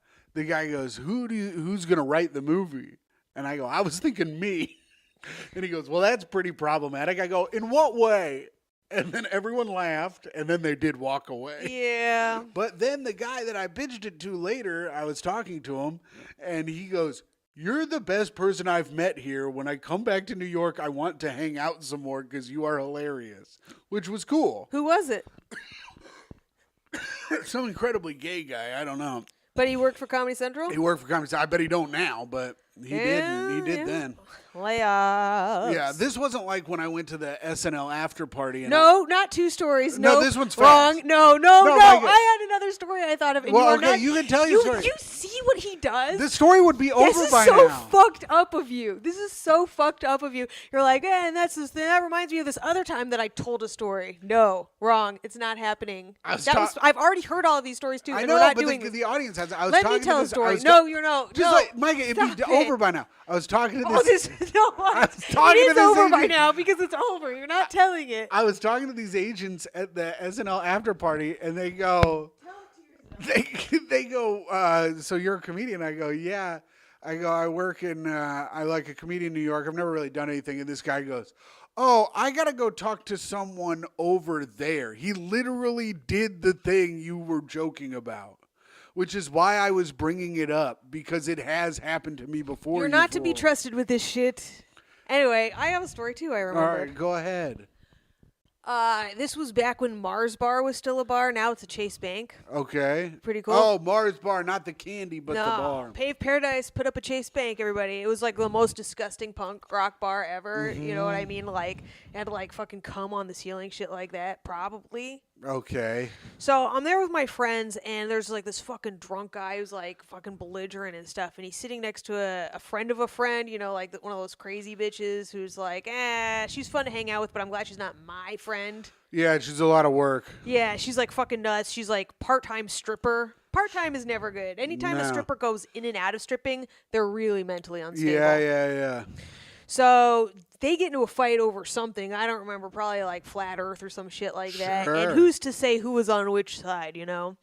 [SPEAKER 1] going to write the movie?" And I go, "I was thinking me." And he goes, "Well, that's pretty problematic." I go, "In what way?" And then everyone laughed, and then they did walk away.
[SPEAKER 2] Yeah.
[SPEAKER 1] But then the guy that I pitched it to later, I was talking to him, and he goes, "You're the best person I've met here. When I come back to New York, I want to hang out some more because you are hilarious," which was cool.
[SPEAKER 2] Who was it?
[SPEAKER 1] Some incredibly gay guy. I don't know.
[SPEAKER 2] But he worked for Comedy Central?
[SPEAKER 1] He worked for Comedy Central. I bet he don't now, but he did. He did then.
[SPEAKER 2] Layoffs.
[SPEAKER 1] Yeah, this wasn't like when I went to the SNL after party. And
[SPEAKER 2] No, not two stories.
[SPEAKER 1] No,
[SPEAKER 2] No,
[SPEAKER 1] this one's
[SPEAKER 2] wrong.
[SPEAKER 1] fast.
[SPEAKER 2] No.
[SPEAKER 1] Micah.
[SPEAKER 2] I had another story I thought of. And
[SPEAKER 1] Well,
[SPEAKER 2] you are
[SPEAKER 1] okay,
[SPEAKER 2] not,
[SPEAKER 1] you can tell your story.
[SPEAKER 2] You see what he does?
[SPEAKER 1] this story would be over
[SPEAKER 2] This is
[SPEAKER 1] by
[SPEAKER 2] so
[SPEAKER 1] now.
[SPEAKER 2] fucked up of you. This is so fucked up of you. You're like, and that reminds me of this other time that I told a story. No, wrong. It's not happening. I've already heard all of these stories too.
[SPEAKER 1] I
[SPEAKER 2] and
[SPEAKER 1] know,
[SPEAKER 2] we're not
[SPEAKER 1] but
[SPEAKER 2] doing
[SPEAKER 1] the audience has. I was
[SPEAKER 2] Let
[SPEAKER 1] talking
[SPEAKER 2] me tell
[SPEAKER 1] to
[SPEAKER 2] a
[SPEAKER 1] this,
[SPEAKER 2] story. No, you're no.
[SPEAKER 1] Just
[SPEAKER 2] no.
[SPEAKER 1] like Micah, it'd be
[SPEAKER 2] Stop
[SPEAKER 1] over
[SPEAKER 2] it.
[SPEAKER 1] by now. I was talking to
[SPEAKER 2] Oh,
[SPEAKER 1] this.
[SPEAKER 2] no,
[SPEAKER 1] I was talking
[SPEAKER 2] it
[SPEAKER 1] to
[SPEAKER 2] is
[SPEAKER 1] this
[SPEAKER 2] over by
[SPEAKER 1] agent.
[SPEAKER 2] now because it's over. You're not telling it.
[SPEAKER 1] I was talking to these agents at the SNL after party, and they go, they go, "So you're a comedian?" I go, "Yeah." I go, "I work in, I like a comedian in New York. I've never really done anything." And this guy goes, "Oh, I got to go talk to someone over there. He literally did the thing you were joking about." Which is why I was bringing it up, because it has happened to me before.
[SPEAKER 2] You're not to be trusted with this shit. Anyway, I have a story too, I remember.
[SPEAKER 1] All right, go ahead.
[SPEAKER 2] This was back when Mars Bar was still a bar. Now it's a Chase Bank.
[SPEAKER 1] Okay.
[SPEAKER 2] Pretty cool.
[SPEAKER 1] Oh, Mars Bar, not the candy, but the bar.
[SPEAKER 2] Pave Paradise put up a Chase Bank, everybody. It was like the most disgusting punk rock bar ever. You know what I mean? Like, it had like fucking cum on the ceiling, shit like that, probably.
[SPEAKER 1] Okay.
[SPEAKER 2] So I'm there with my friends, and there's like this fucking drunk guy who's like fucking belligerent and stuff, and he's sitting next to a friend of a friend, you know, like one of those crazy bitches who's like, she's fun to hang out with, but I'm glad she's not my friend.
[SPEAKER 1] Yeah, it's just a lot of work.
[SPEAKER 2] Yeah, she's like fucking nuts. She's like part-time stripper. Part-time is never good. Anytime a
[SPEAKER 1] No.
[SPEAKER 2] stripper goes in and out of stripping, they're really mentally unstable.
[SPEAKER 1] Yeah.
[SPEAKER 2] So they get into a fight over something. I don't remember, probably like flat earth or some shit like that.
[SPEAKER 1] Sure.
[SPEAKER 2] And who's to say who was on which side, you know?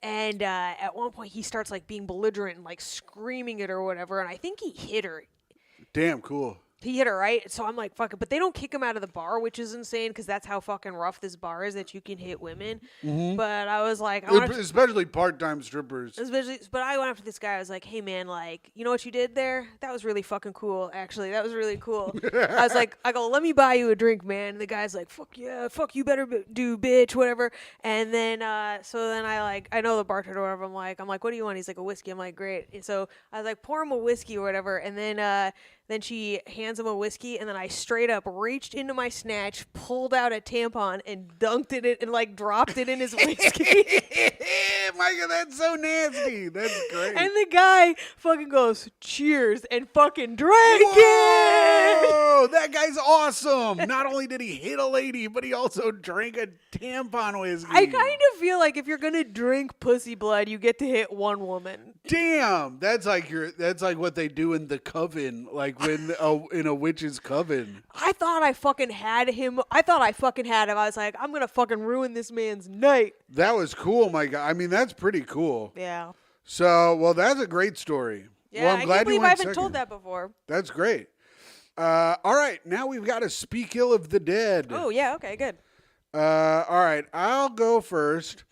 [SPEAKER 2] And at one point he starts like being belligerent and like screaming at her or whatever. And I think he hit her.
[SPEAKER 1] Damn cool.
[SPEAKER 2] He hit her, right? So I'm like, fuck it. But they don't kick him out of the bar, which is insane because that's how fucking rough this bar is that you can hit women. But I was like,
[SPEAKER 1] Especially part-time strippers.
[SPEAKER 2] but I went after this guy. I was like, hey, man, like, you know what you did there? That was really fucking cool, actually. That was really cool. I go, let me buy you a drink, man. And the guy's like, fuck yeah, fuck you better do, bitch, whatever. And then, so then I know the bartender or whatever. I'm like, what do you want? He's like, a whiskey. I'm like, great. And so I was like, pour him a whiskey or whatever. And then she hands him a whiskey, and then I straight up reached into my snatch, pulled out a tampon, and dunked it in, and like dropped it in his whiskey.
[SPEAKER 1] Myka, that's so nasty. That's great.
[SPEAKER 2] And the guy fucking goes, cheers, and fucking drank it.
[SPEAKER 1] Whoa, that guy's awesome. Not only did he hit a lady, but he also drank a tampon whiskey.
[SPEAKER 2] I kind of feel like if you're gonna drink pussy blood, you get to hit one woman.
[SPEAKER 1] Damn, that's like what they do in the coven, like when in a witch's coven.
[SPEAKER 2] I thought I fucking had him. I was like, I'm gonna fucking ruin this man's night.
[SPEAKER 1] That was cool, my guy. I mean, that's pretty cool.
[SPEAKER 2] Yeah.
[SPEAKER 1] So, well, that's a great story.
[SPEAKER 2] Yeah,
[SPEAKER 1] well, I'm glad
[SPEAKER 2] I can't believe
[SPEAKER 1] you went
[SPEAKER 2] I haven't
[SPEAKER 1] second.
[SPEAKER 2] told that before.
[SPEAKER 1] That's great. All right, now we've got to speak ill of the dead.
[SPEAKER 2] Oh yeah, okay, good.
[SPEAKER 1] All right, I'll go first.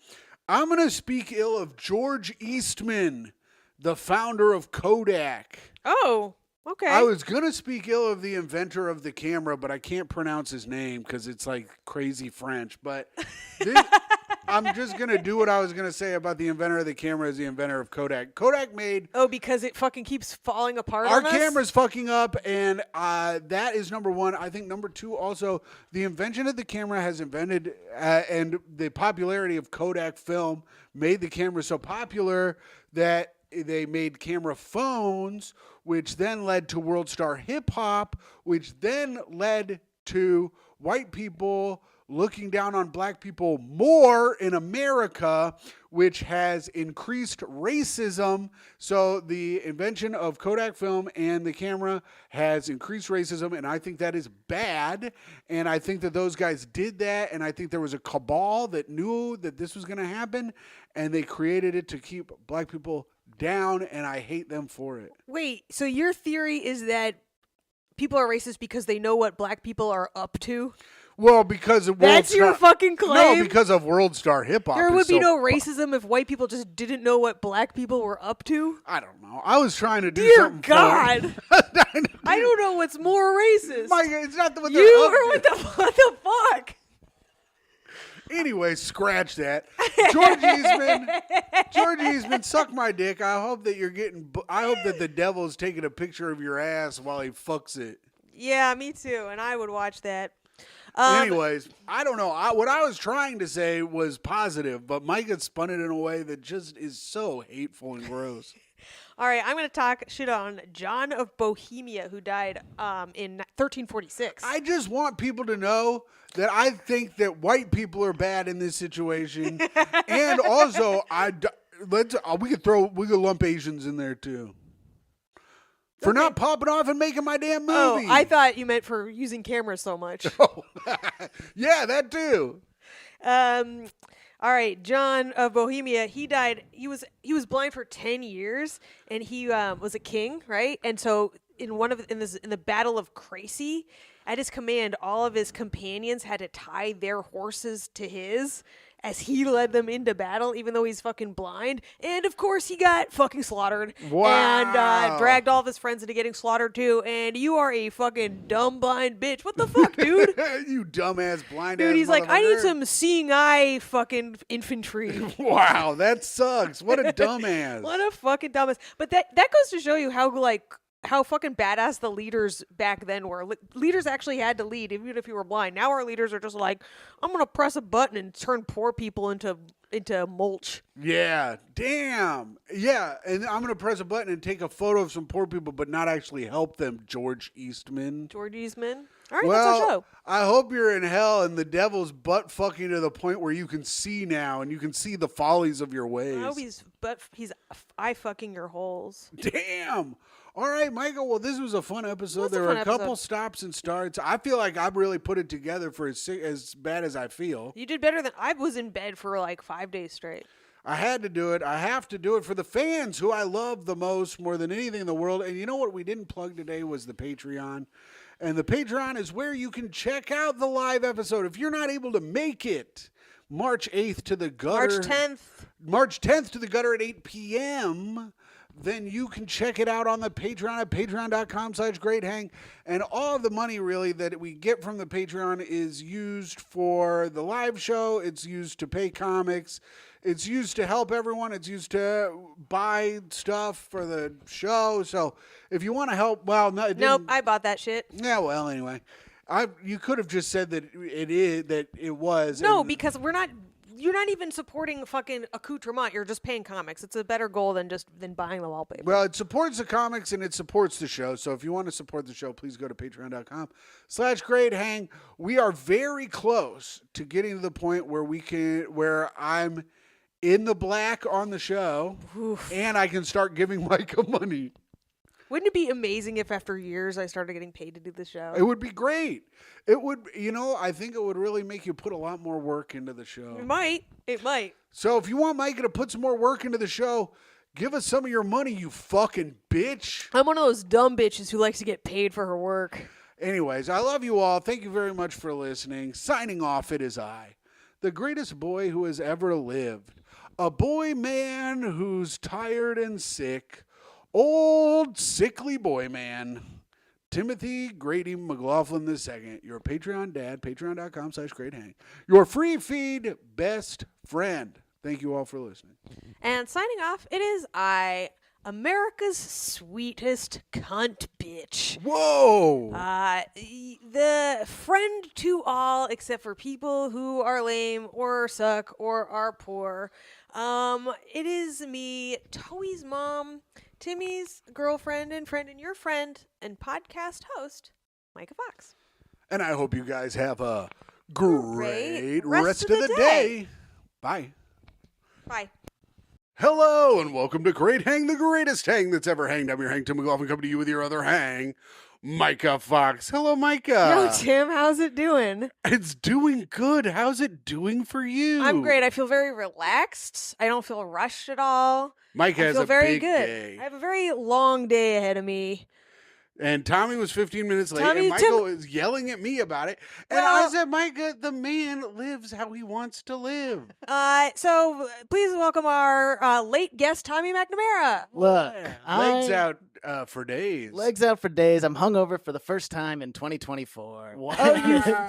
[SPEAKER 1] I'm going to speak ill of George Eastman, the founder of Kodak.
[SPEAKER 2] Oh, okay.
[SPEAKER 1] I was going to speak ill of the inventor of the camera, but I can't pronounce his name because it's like crazy French. But I'm just going to do what I was going to say about the inventor of the camera as the inventor of Kodak. Kodak made...
[SPEAKER 2] Oh, because it fucking keeps falling apart
[SPEAKER 1] Our
[SPEAKER 2] on us?
[SPEAKER 1] camera's fucking up, and that is number one. I think number two, also, the invention of the camera has invented, and the popularity of Kodak film made the camera so popular that they made camera phones, which then led to world star hip hop, which then led to white people looking down on black people more in America, which has increased racism. So the invention of Kodak film and the camera has increased racism, and I think that is bad. And I think that those guys did that, and I think there was a cabal that knew that this was going to happen, and they created it to keep black people down, and I hate them for it.
[SPEAKER 2] Wait, so your theory is that people are racist because they know what black people are up to?
[SPEAKER 1] Well, because of
[SPEAKER 2] That's your fucking claim?
[SPEAKER 1] No, because of World Star Hip Hop.
[SPEAKER 2] There would be no racism if white people just didn't know what black people were up to?
[SPEAKER 1] I don't know. I was trying to do
[SPEAKER 2] Dear
[SPEAKER 1] something.
[SPEAKER 2] God. I don't know what's more racist.
[SPEAKER 1] Myka, it's not what
[SPEAKER 2] you
[SPEAKER 1] they're up
[SPEAKER 2] or
[SPEAKER 1] to.
[SPEAKER 2] what the fuck?
[SPEAKER 1] Anyway, scratch that. George Eastman, suck my dick. I hope that I hope that the devil's taking a picture of your ass while he fucks it.
[SPEAKER 2] Yeah, me too, and I would watch that.
[SPEAKER 1] Anyways, I don't know. What I was trying to say was positive, but Myka spun it in a way that just is so hateful and gross.
[SPEAKER 2] All right, I'm going to talk shit on John of Bohemia, who died in 1346.
[SPEAKER 1] I just want people to know that I think that white people are bad in this situation, and also we could lump Asians in there too. For not popping off and making my damn movie.
[SPEAKER 2] Oh, I thought you meant for using cameras so much.
[SPEAKER 1] Oh, yeah, that too.
[SPEAKER 2] All right, John of Bohemia. He died. He was blind for 10 years, and he was a king, right? And so in the Battle of Crécy, at his command, all of his companions had to tie their horses to his as he led them into battle, even though he's fucking blind. And, of course, he got fucking slaughtered.
[SPEAKER 1] Wow.
[SPEAKER 2] And dragged all of his friends into getting slaughtered, too. And you are a fucking dumb blind bitch. What the fuck, dude?
[SPEAKER 1] You dumbass blind
[SPEAKER 2] Dude,
[SPEAKER 1] ass
[SPEAKER 2] he's like, I need
[SPEAKER 1] motherfucker.
[SPEAKER 2] some seeing eye fucking infantry.
[SPEAKER 1] Wow, that sucks. What a dumbass.
[SPEAKER 2] What a fucking dumbass. But that goes to show you how fucking badass the leaders back then were. Leaders actually had to lead, even if you were blind. Now our leaders are just like, I'm going to press a button and turn poor people into mulch.
[SPEAKER 1] Yeah, damn. Yeah, and I'm going to press a button and take a photo of some poor people, but not actually help them, George Eastman.
[SPEAKER 2] George Eastman. All right, that's our show.
[SPEAKER 1] I hope you're in hell and the devil's butt fucking to the point where you can see now and you can see the follies of your ways.
[SPEAKER 2] I hope he's eye fucking your holes.
[SPEAKER 1] Damn. All right, Michael. Well, this was a fun episode.
[SPEAKER 2] That's
[SPEAKER 1] There
[SPEAKER 2] a
[SPEAKER 1] were
[SPEAKER 2] fun
[SPEAKER 1] a couple
[SPEAKER 2] episode.
[SPEAKER 1] stops and starts. I feel like I've really put it together for as bad as I feel.
[SPEAKER 2] You did better than I was in bed for like 5 days straight.
[SPEAKER 1] I had to do it. I have to do it for the fans who I love the most more than anything in the world. And you know what we didn't plug today was the Patreon. And the Patreon is where you can check out the live episode. If you're not able to make it, March 8th to the Gutter. March 10th to the Gutter at 8 p.m., then you can check it out on the Patreon at patreon.com/greathang. And all of the money, really, that we get from the Patreon is used for the live show. It's used to pay comics. It's used to help everyone. It's used to buy stuff for the show. So if you want to help, well, no,
[SPEAKER 2] Nope, I bought that shit.
[SPEAKER 1] Yeah, well, anyway. You could have just said that it was.
[SPEAKER 2] No,
[SPEAKER 1] and,
[SPEAKER 2] because you're not even supporting fucking accoutrement. You're just paying comics. It's a better goal than buying the wallpaper.
[SPEAKER 1] Well, it supports the comics and it supports the show. So if you want to support the show, please go to patreon.com/greathang. We are very close to getting to the point where I'm in the black on the show.
[SPEAKER 2] Oof.
[SPEAKER 1] And I can start giving Myka money.
[SPEAKER 2] Wouldn't it be amazing if after years I started getting paid to do the show?
[SPEAKER 1] It would be great. It would, I think it would really make you put a lot more work into the show.
[SPEAKER 2] It might.
[SPEAKER 1] So if you want Myka to put some more work into the show, give us some of your money, you fucking bitch.
[SPEAKER 2] I'm one of those dumb bitches who likes to get paid for her work.
[SPEAKER 1] Anyways, I love you all. Thank you very much for listening. Signing off, it is I, the greatest boy who has ever lived. A boy man who's tired and sick. Old, sickly boy man. Timothy Grady McLaughlin II, your Patreon dad, patreon.com/greathang. Your free feed best friend. Thank you all for listening.
[SPEAKER 2] And signing off, it is I, America's sweetest cunt bitch.
[SPEAKER 1] Whoa!
[SPEAKER 2] The friend to all except for people who are lame or suck or are poor. It is me, Toey's mom, Timmy's girlfriend and your friend and podcast host, Myka Fox.
[SPEAKER 1] And I hope you guys have a great rest of the day. Bye.
[SPEAKER 2] Bye.
[SPEAKER 1] Hello and welcome to Great Hang, the greatest hang that's ever hanged. I'm your hang, Tim McLaughlin, coming to you with your other hang, Myka Fox. Hello, Myka.
[SPEAKER 2] Yo, Tim, how's it doing?
[SPEAKER 1] It's doing good. How's it doing for you?
[SPEAKER 2] I'm great. I feel very relaxed. I don't feel rushed at all.
[SPEAKER 1] Myka
[SPEAKER 2] I
[SPEAKER 1] has
[SPEAKER 2] feel
[SPEAKER 1] a
[SPEAKER 2] very
[SPEAKER 1] big
[SPEAKER 2] good.
[SPEAKER 1] day.
[SPEAKER 2] I have a very long day ahead of me.
[SPEAKER 1] And Tommy was 15 minutes late,
[SPEAKER 2] Tommy,
[SPEAKER 1] and Michael is yelling at me about it. And
[SPEAKER 2] Well-
[SPEAKER 1] I said, Myka, the man lives how he wants to live.
[SPEAKER 2] So please welcome our late guest, Tommy McNamara.
[SPEAKER 6] Look,
[SPEAKER 1] Legs out for days.
[SPEAKER 6] Legs out for days. I'm hungover for the first time in 2024.
[SPEAKER 2] Oh,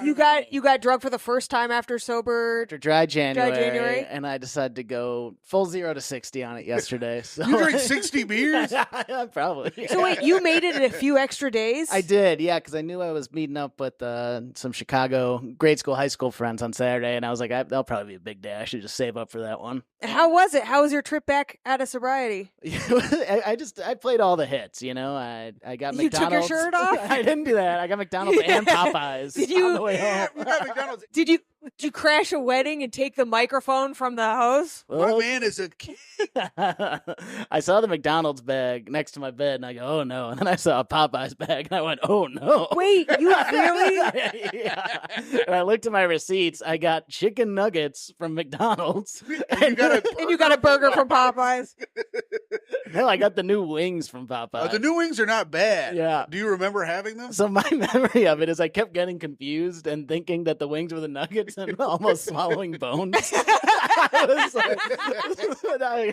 [SPEAKER 2] you got drunk for the first time after sober.
[SPEAKER 6] After dry January,
[SPEAKER 2] January?
[SPEAKER 6] and I decided to go full 0 to 60 on it yesterday. So
[SPEAKER 1] You drank 60 beers?
[SPEAKER 6] Probably.
[SPEAKER 2] So wait, you made it in a few extra days?
[SPEAKER 6] I did, yeah, because I knew I was meeting up with some Chicago grade school, high school friends on Saturday, and I was like, that'll probably be a big day. I should just save up for that one.
[SPEAKER 2] How was it? How was your trip back out of sobriety?
[SPEAKER 6] I played all the hits. I got
[SPEAKER 2] You took your
[SPEAKER 6] McDonald's.
[SPEAKER 2] shirt off?
[SPEAKER 6] I didn't do that. I got McDonald's and Popeyes.
[SPEAKER 2] Did you-
[SPEAKER 6] on the way home?
[SPEAKER 1] We got McDonald's.
[SPEAKER 2] Did you crash a wedding and take the microphone from the host?
[SPEAKER 1] My man is a kid.
[SPEAKER 6] I saw the McDonald's bag next to my bed, and I go, "Oh no!" And then I saw a Popeyes bag, and I went, "Oh no!"
[SPEAKER 2] Wait, you really?
[SPEAKER 6] Yeah. And I looked at my receipts. I got chicken nuggets from McDonald's.
[SPEAKER 1] And
[SPEAKER 2] And you got a burger from Popeyes?
[SPEAKER 6] No, I got the new wings from Popeyes.
[SPEAKER 1] the new wings are not bad.
[SPEAKER 6] Yeah.
[SPEAKER 1] Do you remember having them?
[SPEAKER 6] So my memory of it is I kept getting confused and thinking that the wings were the nuggets and almost swallowing bones. I was like,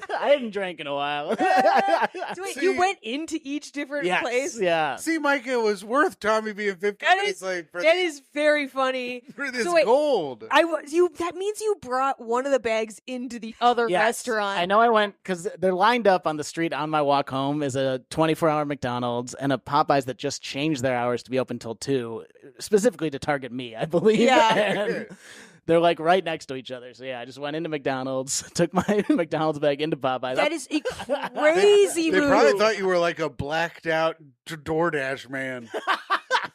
[SPEAKER 6] I hadn't drank in a while.
[SPEAKER 2] So wait,
[SPEAKER 1] See-
[SPEAKER 2] you went into each different
[SPEAKER 6] Yes,
[SPEAKER 2] place?
[SPEAKER 6] yeah.
[SPEAKER 1] See, Myka, it was worth Tommy being 15
[SPEAKER 2] That
[SPEAKER 1] minutes
[SPEAKER 2] is-
[SPEAKER 1] late for,
[SPEAKER 2] That is very funny.
[SPEAKER 1] for this
[SPEAKER 2] So wait,
[SPEAKER 1] gold.
[SPEAKER 2] That means you brought one of the bags into the other
[SPEAKER 6] Yes.
[SPEAKER 2] restaurant.
[SPEAKER 6] I know I went because they're lined up on the street on my walk home is a 24-hour McDonald's and a Popeyes that just changed their hours to be open till 2, specifically to target me, I believe.
[SPEAKER 2] Yeah.
[SPEAKER 6] And they're like right next to each other. So yeah, I just went into McDonald's, took my McDonald's bag into Popeyes.
[SPEAKER 2] That is a crazy
[SPEAKER 1] They
[SPEAKER 2] move.
[SPEAKER 1] probably thought you were like a blacked out DoorDash man.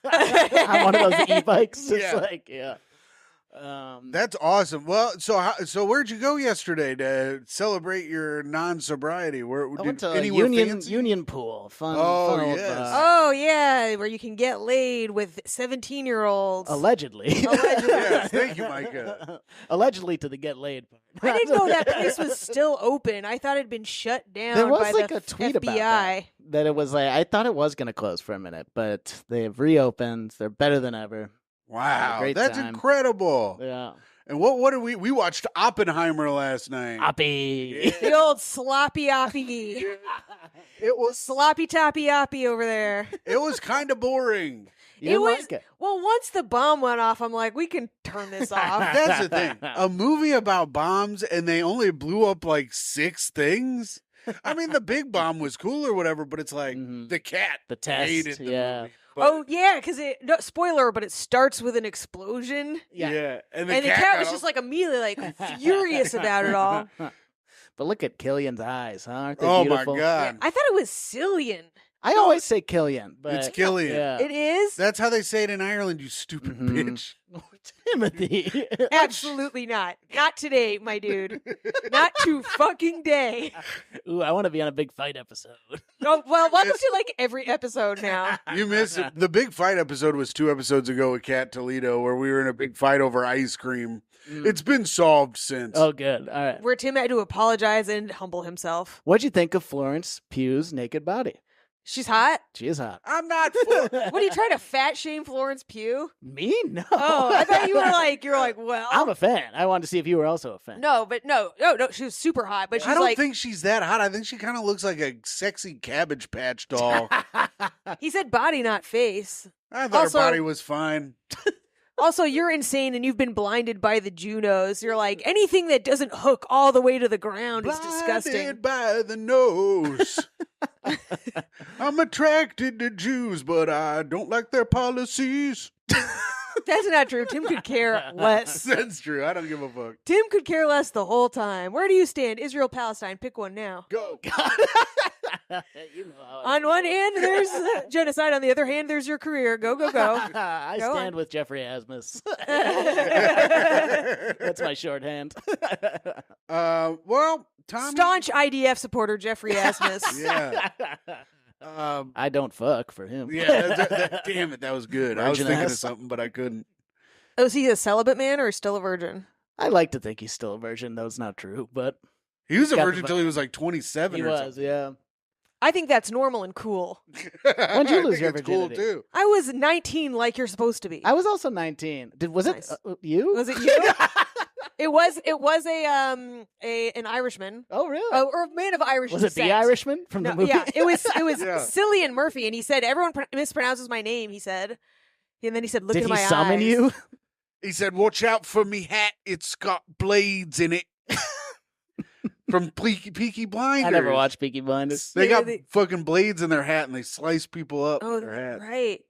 [SPEAKER 6] I'm one of those e-bikes. Just
[SPEAKER 1] Yeah.
[SPEAKER 6] like, yeah.
[SPEAKER 1] That's awesome. Well, so where'd you go yesterday to celebrate your non-sobriety? Where
[SPEAKER 6] I went to
[SPEAKER 1] anywhere
[SPEAKER 6] Union
[SPEAKER 1] fancy?
[SPEAKER 6] Union Pool. Fun.
[SPEAKER 1] Oh,
[SPEAKER 6] fun old,
[SPEAKER 1] yes.
[SPEAKER 2] Oh yeah, where you can get laid with 17-year-olds.
[SPEAKER 6] allegedly.
[SPEAKER 2] Allegedly.
[SPEAKER 1] Yes, thank you, Myka.
[SPEAKER 6] Allegedly to the get laid part.
[SPEAKER 2] I didn't know that place was still open. I thought it had been shut down
[SPEAKER 6] There was
[SPEAKER 2] by
[SPEAKER 6] like
[SPEAKER 2] the
[SPEAKER 6] a tweet
[SPEAKER 2] FBI.
[SPEAKER 6] about that it was like I thought it was going to close for a minute, but they've reopened. They're better than ever.
[SPEAKER 1] Wow,
[SPEAKER 6] great
[SPEAKER 1] that's
[SPEAKER 6] time.
[SPEAKER 1] incredible.
[SPEAKER 6] Yeah.
[SPEAKER 1] And what did we watched Oppenheimer last night.
[SPEAKER 6] Oppie.
[SPEAKER 2] The old sloppy oppy.
[SPEAKER 1] It was
[SPEAKER 2] Sloppy toppy oppy over there.
[SPEAKER 1] it was kind of boring.
[SPEAKER 6] You
[SPEAKER 2] It
[SPEAKER 6] didn't
[SPEAKER 2] was
[SPEAKER 6] like it.
[SPEAKER 2] well. Once the bomb went off, I'm like, we can turn this off.
[SPEAKER 1] That's the thing. A movie about bombs and they only blew up like 6 things. I mean, the big bomb was cool or whatever, but it's like
[SPEAKER 6] Mhm.
[SPEAKER 1] the cat
[SPEAKER 6] The test,
[SPEAKER 1] hated the
[SPEAKER 6] yeah.
[SPEAKER 1] movie. But,
[SPEAKER 2] Oh yeah, because no, spoiler, but it starts with an explosion,
[SPEAKER 1] yeah. And
[SPEAKER 2] and the cat was just like immediately like furious about it all.
[SPEAKER 6] But look at Killian's eyes, huh? Aren't they
[SPEAKER 1] oh
[SPEAKER 6] beautiful?
[SPEAKER 1] my god,
[SPEAKER 2] I thought it was Cillian.
[SPEAKER 6] I always say Killian, but
[SPEAKER 1] it's Killian.
[SPEAKER 6] Yeah.
[SPEAKER 2] It is
[SPEAKER 1] That's how they say it in Ireland. You stupid
[SPEAKER 6] Mhm.
[SPEAKER 1] bitch.
[SPEAKER 6] Timothy.
[SPEAKER 2] absolutely not. Not today, my dude. Not to fucking day.
[SPEAKER 6] Ooh, I want to be on a big fight episode.
[SPEAKER 2] Oh well, welcome to like every episode now.
[SPEAKER 1] You missed it. The big fight episode was 2 episodes ago with Cat Toledo, where we were in a big fight over ice cream. It's been solved since.
[SPEAKER 6] Oh, good. All right.
[SPEAKER 2] Where Tim had to apologize and humble himself.
[SPEAKER 6] What'd you think of Florence Pugh's naked body?
[SPEAKER 2] She's hot.
[SPEAKER 6] She is hot.
[SPEAKER 1] I'm not full.
[SPEAKER 2] What are you trying to fat shame Florence Pugh?
[SPEAKER 6] Me? No.
[SPEAKER 2] Oh, I thought you were like, well,
[SPEAKER 6] I'm a fan. I wanted to see if you were also a fan.
[SPEAKER 2] no, but no, she was super hot, but she's
[SPEAKER 1] I don't
[SPEAKER 2] like,
[SPEAKER 1] think she's that hot. I think she kind of looks like a sexy Cabbage Patch doll.
[SPEAKER 2] he said body, not face.
[SPEAKER 1] I thought
[SPEAKER 2] Also-
[SPEAKER 1] her body was fine.
[SPEAKER 2] Also, you're insane and you've been blinded by the Junos. You're like, anything that doesn't hook all the way to the ground is disgusting.
[SPEAKER 1] Blinded by the nose. I'm attracted to Jews, but I don't like their policies.
[SPEAKER 2] That's not true. Tim could care less.
[SPEAKER 1] That's true. I don't give a fuck.
[SPEAKER 2] Tim could care less the whole time. Where do you stand? Israel, Palestine. Pick one now.
[SPEAKER 1] Go.
[SPEAKER 6] You know how
[SPEAKER 2] On one hand, there's genocide. On the other hand, there's your career. Go, go, go.
[SPEAKER 6] I
[SPEAKER 2] Go
[SPEAKER 6] stand
[SPEAKER 2] on.
[SPEAKER 6] with Jeffrey Asmus. That's my shorthand.
[SPEAKER 1] Well, Tommy.
[SPEAKER 2] Staunch IDF supporter Jeffrey Asmus.
[SPEAKER 1] Yeah.
[SPEAKER 6] I don't fuck for him.
[SPEAKER 1] Yeah. Damn it. That was good. I was
[SPEAKER 6] Virgin
[SPEAKER 1] thinking of
[SPEAKER 6] ass.
[SPEAKER 1] something, but I couldn't.
[SPEAKER 2] Oh, is he a celibate man or still a virgin?
[SPEAKER 6] I like to think he's still a virgin. Though it's not true, but
[SPEAKER 1] He was a
[SPEAKER 6] Got the
[SPEAKER 1] virgin until he was like 27
[SPEAKER 6] he
[SPEAKER 1] or
[SPEAKER 6] was.
[SPEAKER 1] something.
[SPEAKER 6] Yeah.
[SPEAKER 2] I think that's normal and cool.
[SPEAKER 6] When'd you
[SPEAKER 1] I
[SPEAKER 6] lose
[SPEAKER 1] think
[SPEAKER 6] your
[SPEAKER 1] it's cool
[SPEAKER 6] virginity?
[SPEAKER 1] too.
[SPEAKER 2] I was 19 like you're supposed to be.
[SPEAKER 6] I was also 19. Was
[SPEAKER 2] Nice.
[SPEAKER 6] it you?
[SPEAKER 2] Was it you? It was an Irishman.
[SPEAKER 6] Oh, really?
[SPEAKER 2] Oh, or a man of Irish
[SPEAKER 6] was it
[SPEAKER 2] descent.
[SPEAKER 6] the Irishman from
[SPEAKER 2] No,
[SPEAKER 6] the movie?
[SPEAKER 2] yeah, it was
[SPEAKER 1] Yeah.
[SPEAKER 2] Cillian Murphy, and he said everyone mispronounces my name. He said, and then he said, "Look
[SPEAKER 6] Did
[SPEAKER 2] into
[SPEAKER 6] he
[SPEAKER 2] my
[SPEAKER 6] summon
[SPEAKER 2] eyes."
[SPEAKER 6] you?
[SPEAKER 1] He said, "Watch out for me hat. It's got blades in it." From Peaky Blinders.
[SPEAKER 6] I never watched Peaky Blinders.
[SPEAKER 1] They got
[SPEAKER 2] They-
[SPEAKER 1] fucking blades in their hat and they slice people up
[SPEAKER 2] Oh,
[SPEAKER 1] with their hat.
[SPEAKER 2] right.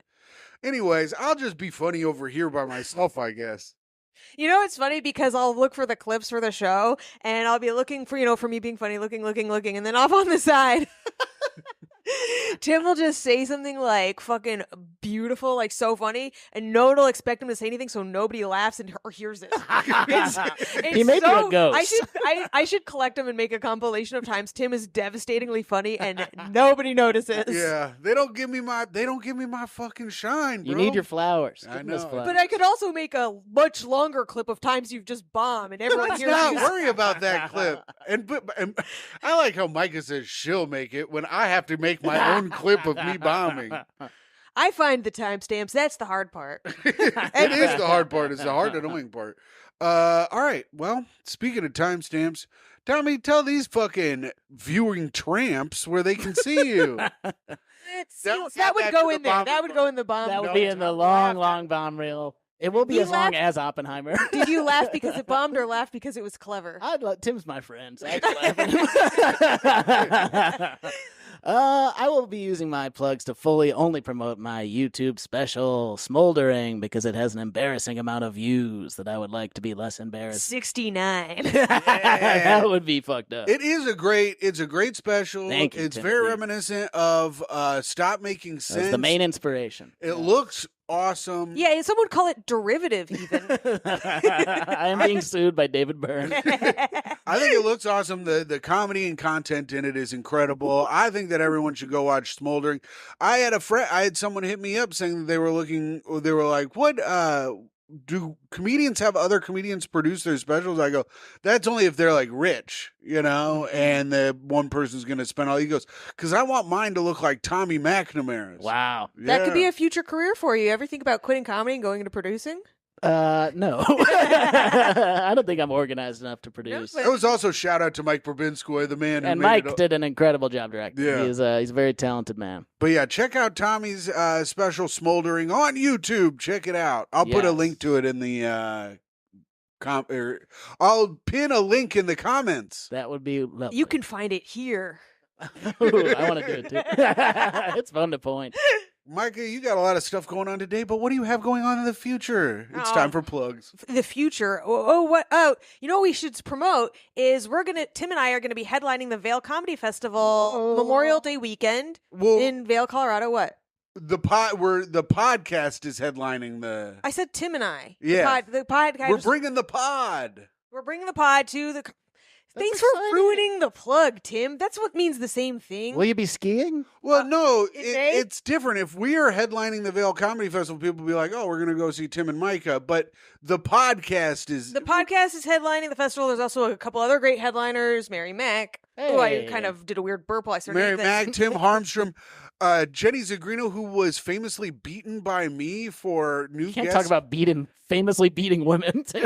[SPEAKER 1] Anyways, I'll just be funny over here by myself, I guess.
[SPEAKER 2] You know, it's funny because I'll look for the clips for the show, and I'll be looking for for me being funny, looking, and then off on the side. Tim will just say something like fucking beautiful, like so funny, and no one will expect him to say anything, so nobody laughs or hears it.
[SPEAKER 6] He may be a ghost.
[SPEAKER 2] I should collect them and make a compilation of times Tim is devastatingly funny and nobody notices.
[SPEAKER 1] Yeah, they don't give me my fucking shine, bro.
[SPEAKER 6] You need your flowers.
[SPEAKER 1] I
[SPEAKER 6] Give 'em those
[SPEAKER 1] know.
[SPEAKER 6] flowers.
[SPEAKER 2] But I could also make a much longer clip of times you've just bombed and everyone
[SPEAKER 1] Let's
[SPEAKER 2] hears
[SPEAKER 1] not
[SPEAKER 2] you.
[SPEAKER 1] worry about that clip. And I like how Myka says she'll make it when I have to make my own clip of me bombing.
[SPEAKER 2] I find the timestamps. That's the hard part.
[SPEAKER 1] It is the hard part. It's the hard, annoying part. All right. Well, speaking of timestamps, Tommy, tell these fucking viewing tramps where they can see you.
[SPEAKER 2] That would go in there. That would go in the bomb.
[SPEAKER 6] That would
[SPEAKER 1] No,
[SPEAKER 6] be in the long bomb reel. It will be
[SPEAKER 2] You
[SPEAKER 6] as long
[SPEAKER 2] laughed-
[SPEAKER 6] as Oppenheimer.
[SPEAKER 2] Did you laugh because it bombed or laugh because it was clever?
[SPEAKER 6] Tim's my friend. So I'd laugh at him. I will be using my plugs to fully only promote my YouTube special, Smoldering, because it has an embarrassing amount of views that I would like to be less embarrassed.
[SPEAKER 2] 69.
[SPEAKER 6] That would be fucked up.
[SPEAKER 1] It's a great special.
[SPEAKER 6] Thank you,
[SPEAKER 1] It's
[SPEAKER 6] Timothy.
[SPEAKER 1] very reminiscent of Stop Making
[SPEAKER 6] That
[SPEAKER 1] Sense.
[SPEAKER 6] was the main inspiration.
[SPEAKER 1] It looks awesome.
[SPEAKER 2] Yeah, and some would call it derivative even.
[SPEAKER 6] I am being sued by David Byrne.
[SPEAKER 1] I think it looks awesome. The comedy and content in it is incredible. I think that everyone should go watch Smoldering. I had someone hit me up saying that they were like, do comedians have other comedians produce their specials? I go, that's only if they're like rich, and the one person's going to spend all. He goes, because I want mine to look like Tommy McNamara's.
[SPEAKER 6] Wow.
[SPEAKER 2] That could be a future career for you. Ever think about quitting comedy and going into producing?
[SPEAKER 6] No. I don't think I'm organized enough to produce.
[SPEAKER 2] but-
[SPEAKER 1] That was also shout out to Mike Burbinskoy, the man who
[SPEAKER 6] And
[SPEAKER 1] made
[SPEAKER 6] Mike
[SPEAKER 1] it.
[SPEAKER 6] did an incredible job directing.
[SPEAKER 1] Yeah.
[SPEAKER 6] He's a very talented man.
[SPEAKER 1] But yeah, check out Tommy's special Smoldering on YouTube. Check it out. I'll put a
[SPEAKER 6] Yes.
[SPEAKER 1] link to it in the I'll pin a link in the comments.
[SPEAKER 6] That would be lovely.
[SPEAKER 2] You can find it here.
[SPEAKER 6] Ooh, I want to do it too. It's fun to point.
[SPEAKER 1] Micah, you got a lot of stuff going on today, but what do you have going on in the future? It's
[SPEAKER 2] Oh.
[SPEAKER 1] time for plugs.
[SPEAKER 2] The future. What? Oh, what we should promote is Tim and I are gonna be headlining the Vail Comedy Festival Memorial Day weekend
[SPEAKER 1] Well,
[SPEAKER 2] in Vail, Colorado. What?
[SPEAKER 1] the podcast is headlining the.
[SPEAKER 2] I said Tim and I.
[SPEAKER 1] Yeah.
[SPEAKER 2] The pod guy.
[SPEAKER 1] We're bringing the pod.
[SPEAKER 2] We're bringing the pod to the. Thanks
[SPEAKER 6] exciting.
[SPEAKER 2] for ruining the plug, Tim. That's what means the same thing.
[SPEAKER 6] Will you be skiing?
[SPEAKER 1] Well, no,
[SPEAKER 2] they-
[SPEAKER 1] it's different. If we are headlining the Vail Comedy Festival, people will be like, "Oh, we're going to go see Tim and Micah." But the podcast is
[SPEAKER 2] The podcast is headlining the festival. There's also a couple other great headliners. Mary Mack. Oh, I
[SPEAKER 6] Hey.
[SPEAKER 2] kind of did a weird burp while I started
[SPEAKER 1] Mary
[SPEAKER 2] eating
[SPEAKER 1] Mack,
[SPEAKER 2] this.
[SPEAKER 1] Tim Harmstrom, Jenny Zagrino, who was famously beaten by me for new
[SPEAKER 6] You can't
[SPEAKER 1] guest.
[SPEAKER 6] talk about famously beating women too.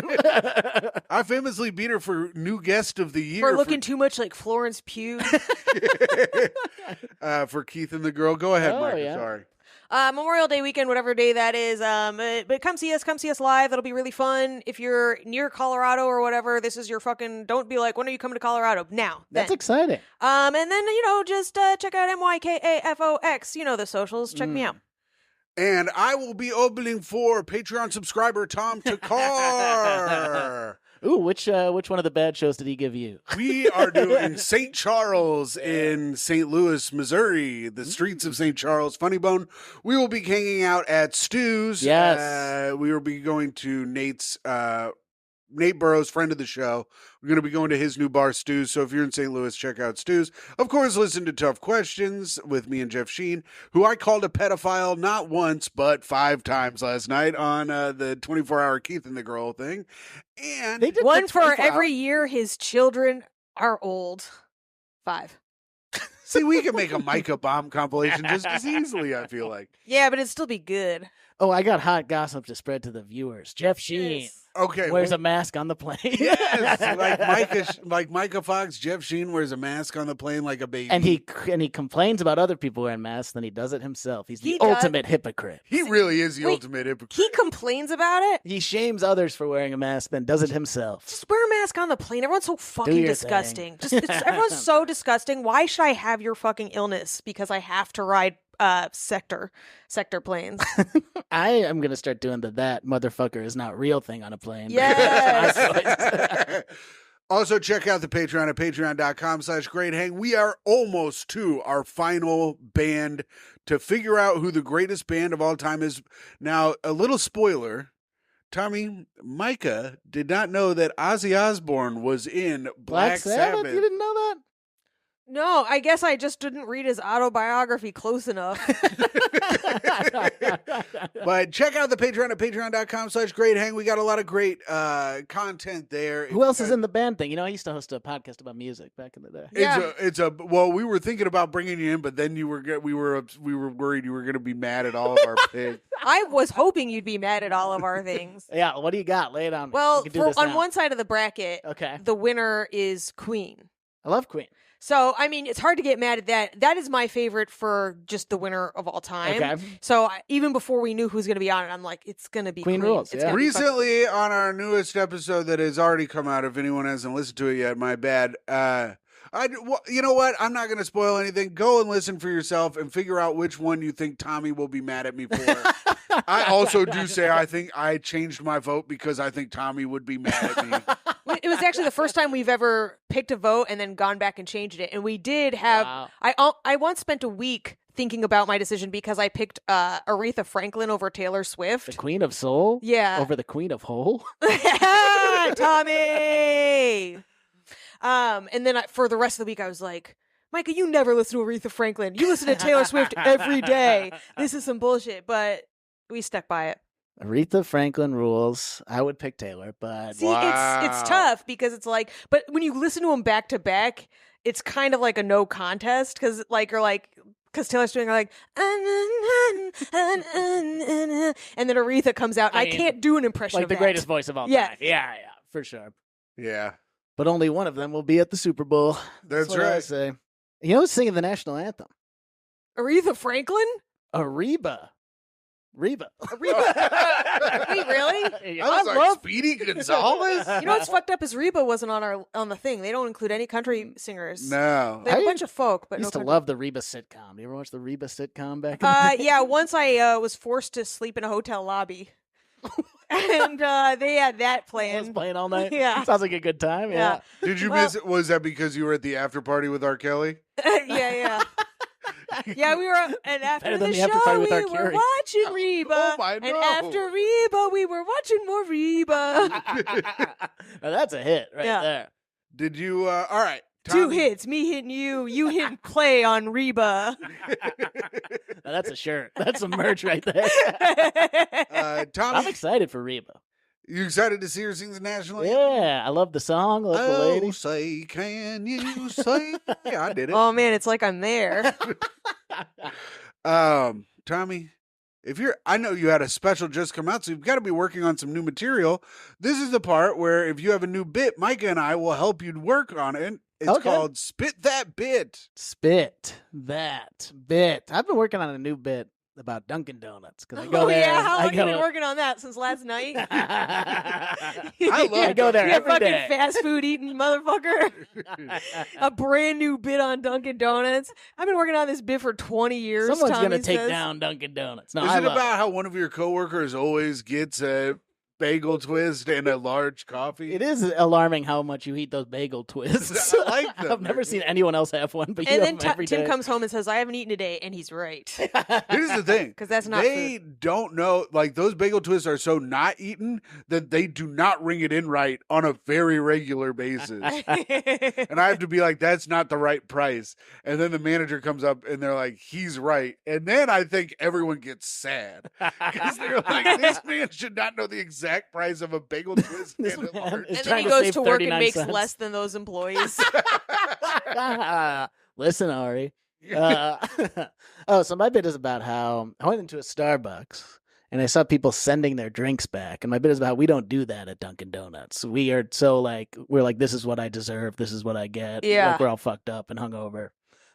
[SPEAKER 1] I famously beat her for new guest of the year
[SPEAKER 2] For looking too much like Florence Pugh.
[SPEAKER 1] for Keith and the Girl. Go ahead,
[SPEAKER 6] Oh,
[SPEAKER 1] Micah.
[SPEAKER 6] yeah.
[SPEAKER 1] Sorry.
[SPEAKER 2] Memorial Day weekend, whatever day that is. But come see us live. That'll be really fun. If you're near Colorado or whatever, this is your fucking. Don't be like, when are you coming to Colorado? Now.
[SPEAKER 6] That's
[SPEAKER 2] then.
[SPEAKER 6] exciting.
[SPEAKER 2] And then just check out MYKAFOX. The socials. Check me out.
[SPEAKER 1] And I will be opening for Patreon subscriber Tom Takar.
[SPEAKER 6] Ooh, which one of the bad shows did he give you?
[SPEAKER 1] We are doing St. Charles in St. Louis, Missouri, the streets of St. Charles, Funny Bone. We will be hanging out at Stu's.
[SPEAKER 6] Yes.
[SPEAKER 1] We will be going to Nate Burrows, friend of the show. We're going to be going to his new bar, Stu's. So if you're in St. Louis, check out Stu's. Of course, listen to Tough Questions with me and Jeff Sheen, who I called a pedophile not once, but 5 times last night on the 24-hour Keith and the Girl thing. And
[SPEAKER 6] They did
[SPEAKER 2] One
[SPEAKER 6] the
[SPEAKER 2] for
[SPEAKER 6] 24
[SPEAKER 2] every year his children are old. 5.
[SPEAKER 1] see, we can make a Myka bomb compilation just as easily, I feel like.
[SPEAKER 2] Yeah, but it'd still be good.
[SPEAKER 6] Oh, I got hot gossip to spread to the viewers. Jeff Sheen
[SPEAKER 1] Okay.
[SPEAKER 6] wears
[SPEAKER 1] well,
[SPEAKER 6] a mask on the plane.
[SPEAKER 1] yes, like Micah Fox, Jeff Sheen wears a mask on the plane like a baby.
[SPEAKER 6] And he complains about other people wearing masks, then he does it himself. He's the
[SPEAKER 2] He does.
[SPEAKER 6] ultimate hypocrite.
[SPEAKER 1] He really is the
[SPEAKER 2] Wait,
[SPEAKER 1] ultimate hypocrite.
[SPEAKER 2] He complains about it.
[SPEAKER 6] He shames others for wearing a mask, then does it himself.
[SPEAKER 2] Just wear a mask on the plane. Everyone's so fucking
[SPEAKER 6] your
[SPEAKER 2] disgusting. Everyone's so disgusting. Why should I have your fucking illness? Because I have to ride sector planes.
[SPEAKER 6] I am gonna start doing that motherfucker is not real thing on a plane.
[SPEAKER 2] Yes.
[SPEAKER 1] Also, check out the Patreon at patreon.com/greathang. We are almost to our final band to figure out who the greatest band of all time is. Now, a little spoiler. Tommy, Micah did not know that Ozzy Osbourne was in Black Sabbath.
[SPEAKER 6] You didn't know that?
[SPEAKER 2] No, I guess I just didn't read his autobiography close enough.
[SPEAKER 1] But check out the Patreon at patreon.com/greathang. We got a lot of great content there.
[SPEAKER 6] Who else is in the band thing? I used to host a podcast about music back in the day.
[SPEAKER 2] Yeah.
[SPEAKER 1] Well, we were thinking about bringing you in, but then we were worried you were going to be mad at all of our picks.
[SPEAKER 2] I was hoping you'd be mad at all of our things.
[SPEAKER 6] Yeah, what do you got? Lay it on me.
[SPEAKER 2] Well,
[SPEAKER 6] We can do this
[SPEAKER 2] on
[SPEAKER 6] now.
[SPEAKER 2] one side of the bracket,
[SPEAKER 6] Okay.
[SPEAKER 2] the winner is Queen.
[SPEAKER 6] I love Queen.
[SPEAKER 2] So, I mean, it's hard to get mad at that. That is my favorite for just the winner of all time.
[SPEAKER 6] Okay.
[SPEAKER 2] So, even before we knew who was going to be on it, I'm like, it's going to be
[SPEAKER 6] Queen rules,
[SPEAKER 2] It's
[SPEAKER 6] yeah.
[SPEAKER 2] gonna be fucking-
[SPEAKER 1] Recently, on our newest episode that has already come out, if anyone hasn't listened to it yet, my bad. You know what? I'm not going to spoil anything. Go and listen for yourself and figure out which one you think Tommy will be mad at me for. I also do say I think I changed my vote because I think Tommy would be mad at me.
[SPEAKER 2] It was actually the first time we've ever picked a vote and then gone back and changed it. And we did have.
[SPEAKER 6] Wow.
[SPEAKER 2] I once spent a week thinking about my decision because I picked Aretha Franklin over Taylor
[SPEAKER 6] The
[SPEAKER 2] Swift.
[SPEAKER 6] Queen of Soul?
[SPEAKER 2] Yeah.
[SPEAKER 6] Over the Queen of Hole?
[SPEAKER 2] Tommy. And then for the rest of the week, I was like, Micah, you never listen to Aretha Franklin. You listen to Taylor Swift every day. This is some bullshit, but we stuck by it.
[SPEAKER 6] Aretha Franklin rules. I would pick Taylor, but
[SPEAKER 2] See,
[SPEAKER 1] Wow.
[SPEAKER 2] it's tough because it's like, but when you listen to them back to back, it's kind of like a no contest because like you're like. Because Taylor's doing like, and then Aretha comes out. And I
[SPEAKER 6] mean,
[SPEAKER 2] can't do an impression
[SPEAKER 6] like
[SPEAKER 2] of
[SPEAKER 6] the
[SPEAKER 2] that.
[SPEAKER 6] greatest voice of all
[SPEAKER 2] Yeah.
[SPEAKER 6] time. Yeah, for sure.
[SPEAKER 1] Yeah,
[SPEAKER 6] But only one of them will be at the Super Bowl.
[SPEAKER 1] that's
[SPEAKER 6] what I
[SPEAKER 1] right.
[SPEAKER 6] say. You know who's singing the national anthem?
[SPEAKER 2] Aretha Franklin?
[SPEAKER 6] Reba.
[SPEAKER 2] Wait, really?
[SPEAKER 1] I was like Speedy Gonzalez.
[SPEAKER 2] You know what's fucked up is Reba wasn't on the thing. They don't include any country singers.
[SPEAKER 1] No.
[SPEAKER 2] They have a
[SPEAKER 6] I
[SPEAKER 2] bunch of folk, but
[SPEAKER 6] I used
[SPEAKER 2] no
[SPEAKER 6] to
[SPEAKER 2] country.
[SPEAKER 6] love the Reba sitcom. You ever watch the Reba sitcom back in the day?
[SPEAKER 2] Yeah, once I was forced to sleep in a hotel lobby, and they had that
[SPEAKER 6] I was
[SPEAKER 2] playing.
[SPEAKER 6] playing all night.
[SPEAKER 2] Yeah.
[SPEAKER 6] Sounds like a good time.
[SPEAKER 2] Yeah,
[SPEAKER 1] Did you
[SPEAKER 2] Well-
[SPEAKER 1] miss it? Was that because you were at the after party with R. Kelly?
[SPEAKER 2] yeah. Yeah, we were, and after
[SPEAKER 6] Better
[SPEAKER 2] the
[SPEAKER 6] than the after
[SPEAKER 2] show,
[SPEAKER 6] party with
[SPEAKER 2] we
[SPEAKER 6] R.
[SPEAKER 2] were
[SPEAKER 6] Carey.
[SPEAKER 2] watching Reba.
[SPEAKER 1] Oh, my
[SPEAKER 2] And
[SPEAKER 1] no.
[SPEAKER 2] after Reba, we were watching more Reba.
[SPEAKER 6] Now that's a hit right
[SPEAKER 2] Yeah.
[SPEAKER 6] there.
[SPEAKER 1] Did you? All right.
[SPEAKER 2] 2
[SPEAKER 1] Tommy.
[SPEAKER 2] hits, me hitting you hitting play on Reba.
[SPEAKER 6] Now that's a shirt. That's some merch right there. I'm
[SPEAKER 1] Tommy,
[SPEAKER 6] excited for Reba.
[SPEAKER 1] you excited to see her sing the national anthem?
[SPEAKER 6] Yeah, I love the song. I love the
[SPEAKER 1] Oh,
[SPEAKER 6] lady.
[SPEAKER 1] say, can you say? Yeah, I did it.
[SPEAKER 2] Oh man, it's like I'm there.
[SPEAKER 1] Tommy, I know you had a special just come out, so you've got to be working on some new material. This is the part where if you have a new bit, Myka and I will help you work on it. It's
[SPEAKER 6] Okay.
[SPEAKER 1] called Spit That Bit.
[SPEAKER 6] Spit that bit. I've been working on a new bit about Dunkin' Donuts because I go
[SPEAKER 2] Oh
[SPEAKER 6] there.
[SPEAKER 2] yeah, how
[SPEAKER 6] I
[SPEAKER 2] long you
[SPEAKER 6] go
[SPEAKER 2] been working on that since last night?
[SPEAKER 1] I love
[SPEAKER 6] I go there
[SPEAKER 2] You
[SPEAKER 6] every
[SPEAKER 2] fucking
[SPEAKER 6] day.
[SPEAKER 2] fast food eating motherfucker. A brand new bit on Dunkin' Donuts. I've been working on this bit for 20 years.
[SPEAKER 6] Someone's
[SPEAKER 2] Tommy
[SPEAKER 6] gonna take
[SPEAKER 2] says.
[SPEAKER 6] down Dunkin' Donuts. No,
[SPEAKER 1] Is
[SPEAKER 6] I
[SPEAKER 1] it
[SPEAKER 6] love
[SPEAKER 1] about how one of your coworkers always gets a bagel twist and a large coffee?
[SPEAKER 6] It is alarming how much you eat those bagel twists.
[SPEAKER 1] I like them.
[SPEAKER 6] I've never seen anyone else have one, but you
[SPEAKER 2] And
[SPEAKER 6] have
[SPEAKER 2] then
[SPEAKER 6] them every
[SPEAKER 2] Tim
[SPEAKER 6] day.
[SPEAKER 2] comes home and says, "I haven't eaten today," and he's right.
[SPEAKER 1] Here's the thing.
[SPEAKER 2] 'Cause that's not
[SPEAKER 1] They don't know, like, those bagel twists are so not eaten that they do not ring it in right on a very regular basis. And I have to be like, that's not the right price. And then the manager comes up and they're like, he's right. And then I think everyone gets sad because they're like, this man should not know the exact price of a bagel twist
[SPEAKER 6] This
[SPEAKER 1] and a
[SPEAKER 6] man
[SPEAKER 1] large.
[SPEAKER 6] is
[SPEAKER 2] And then
[SPEAKER 6] trying
[SPEAKER 2] he
[SPEAKER 6] to
[SPEAKER 2] goes
[SPEAKER 6] save
[SPEAKER 2] to work and
[SPEAKER 6] 39
[SPEAKER 2] makes
[SPEAKER 6] cents.
[SPEAKER 2] less than those employees.
[SPEAKER 6] Listen, Ari. So my bit is about how I went into a Starbucks and I saw people sending their drinks back. And my bit is about how we don't do that at Dunkin' Donuts. We are so we're like, this is what I deserve. This is what I get.
[SPEAKER 2] Yeah.
[SPEAKER 6] Like we're all fucked up and hungover.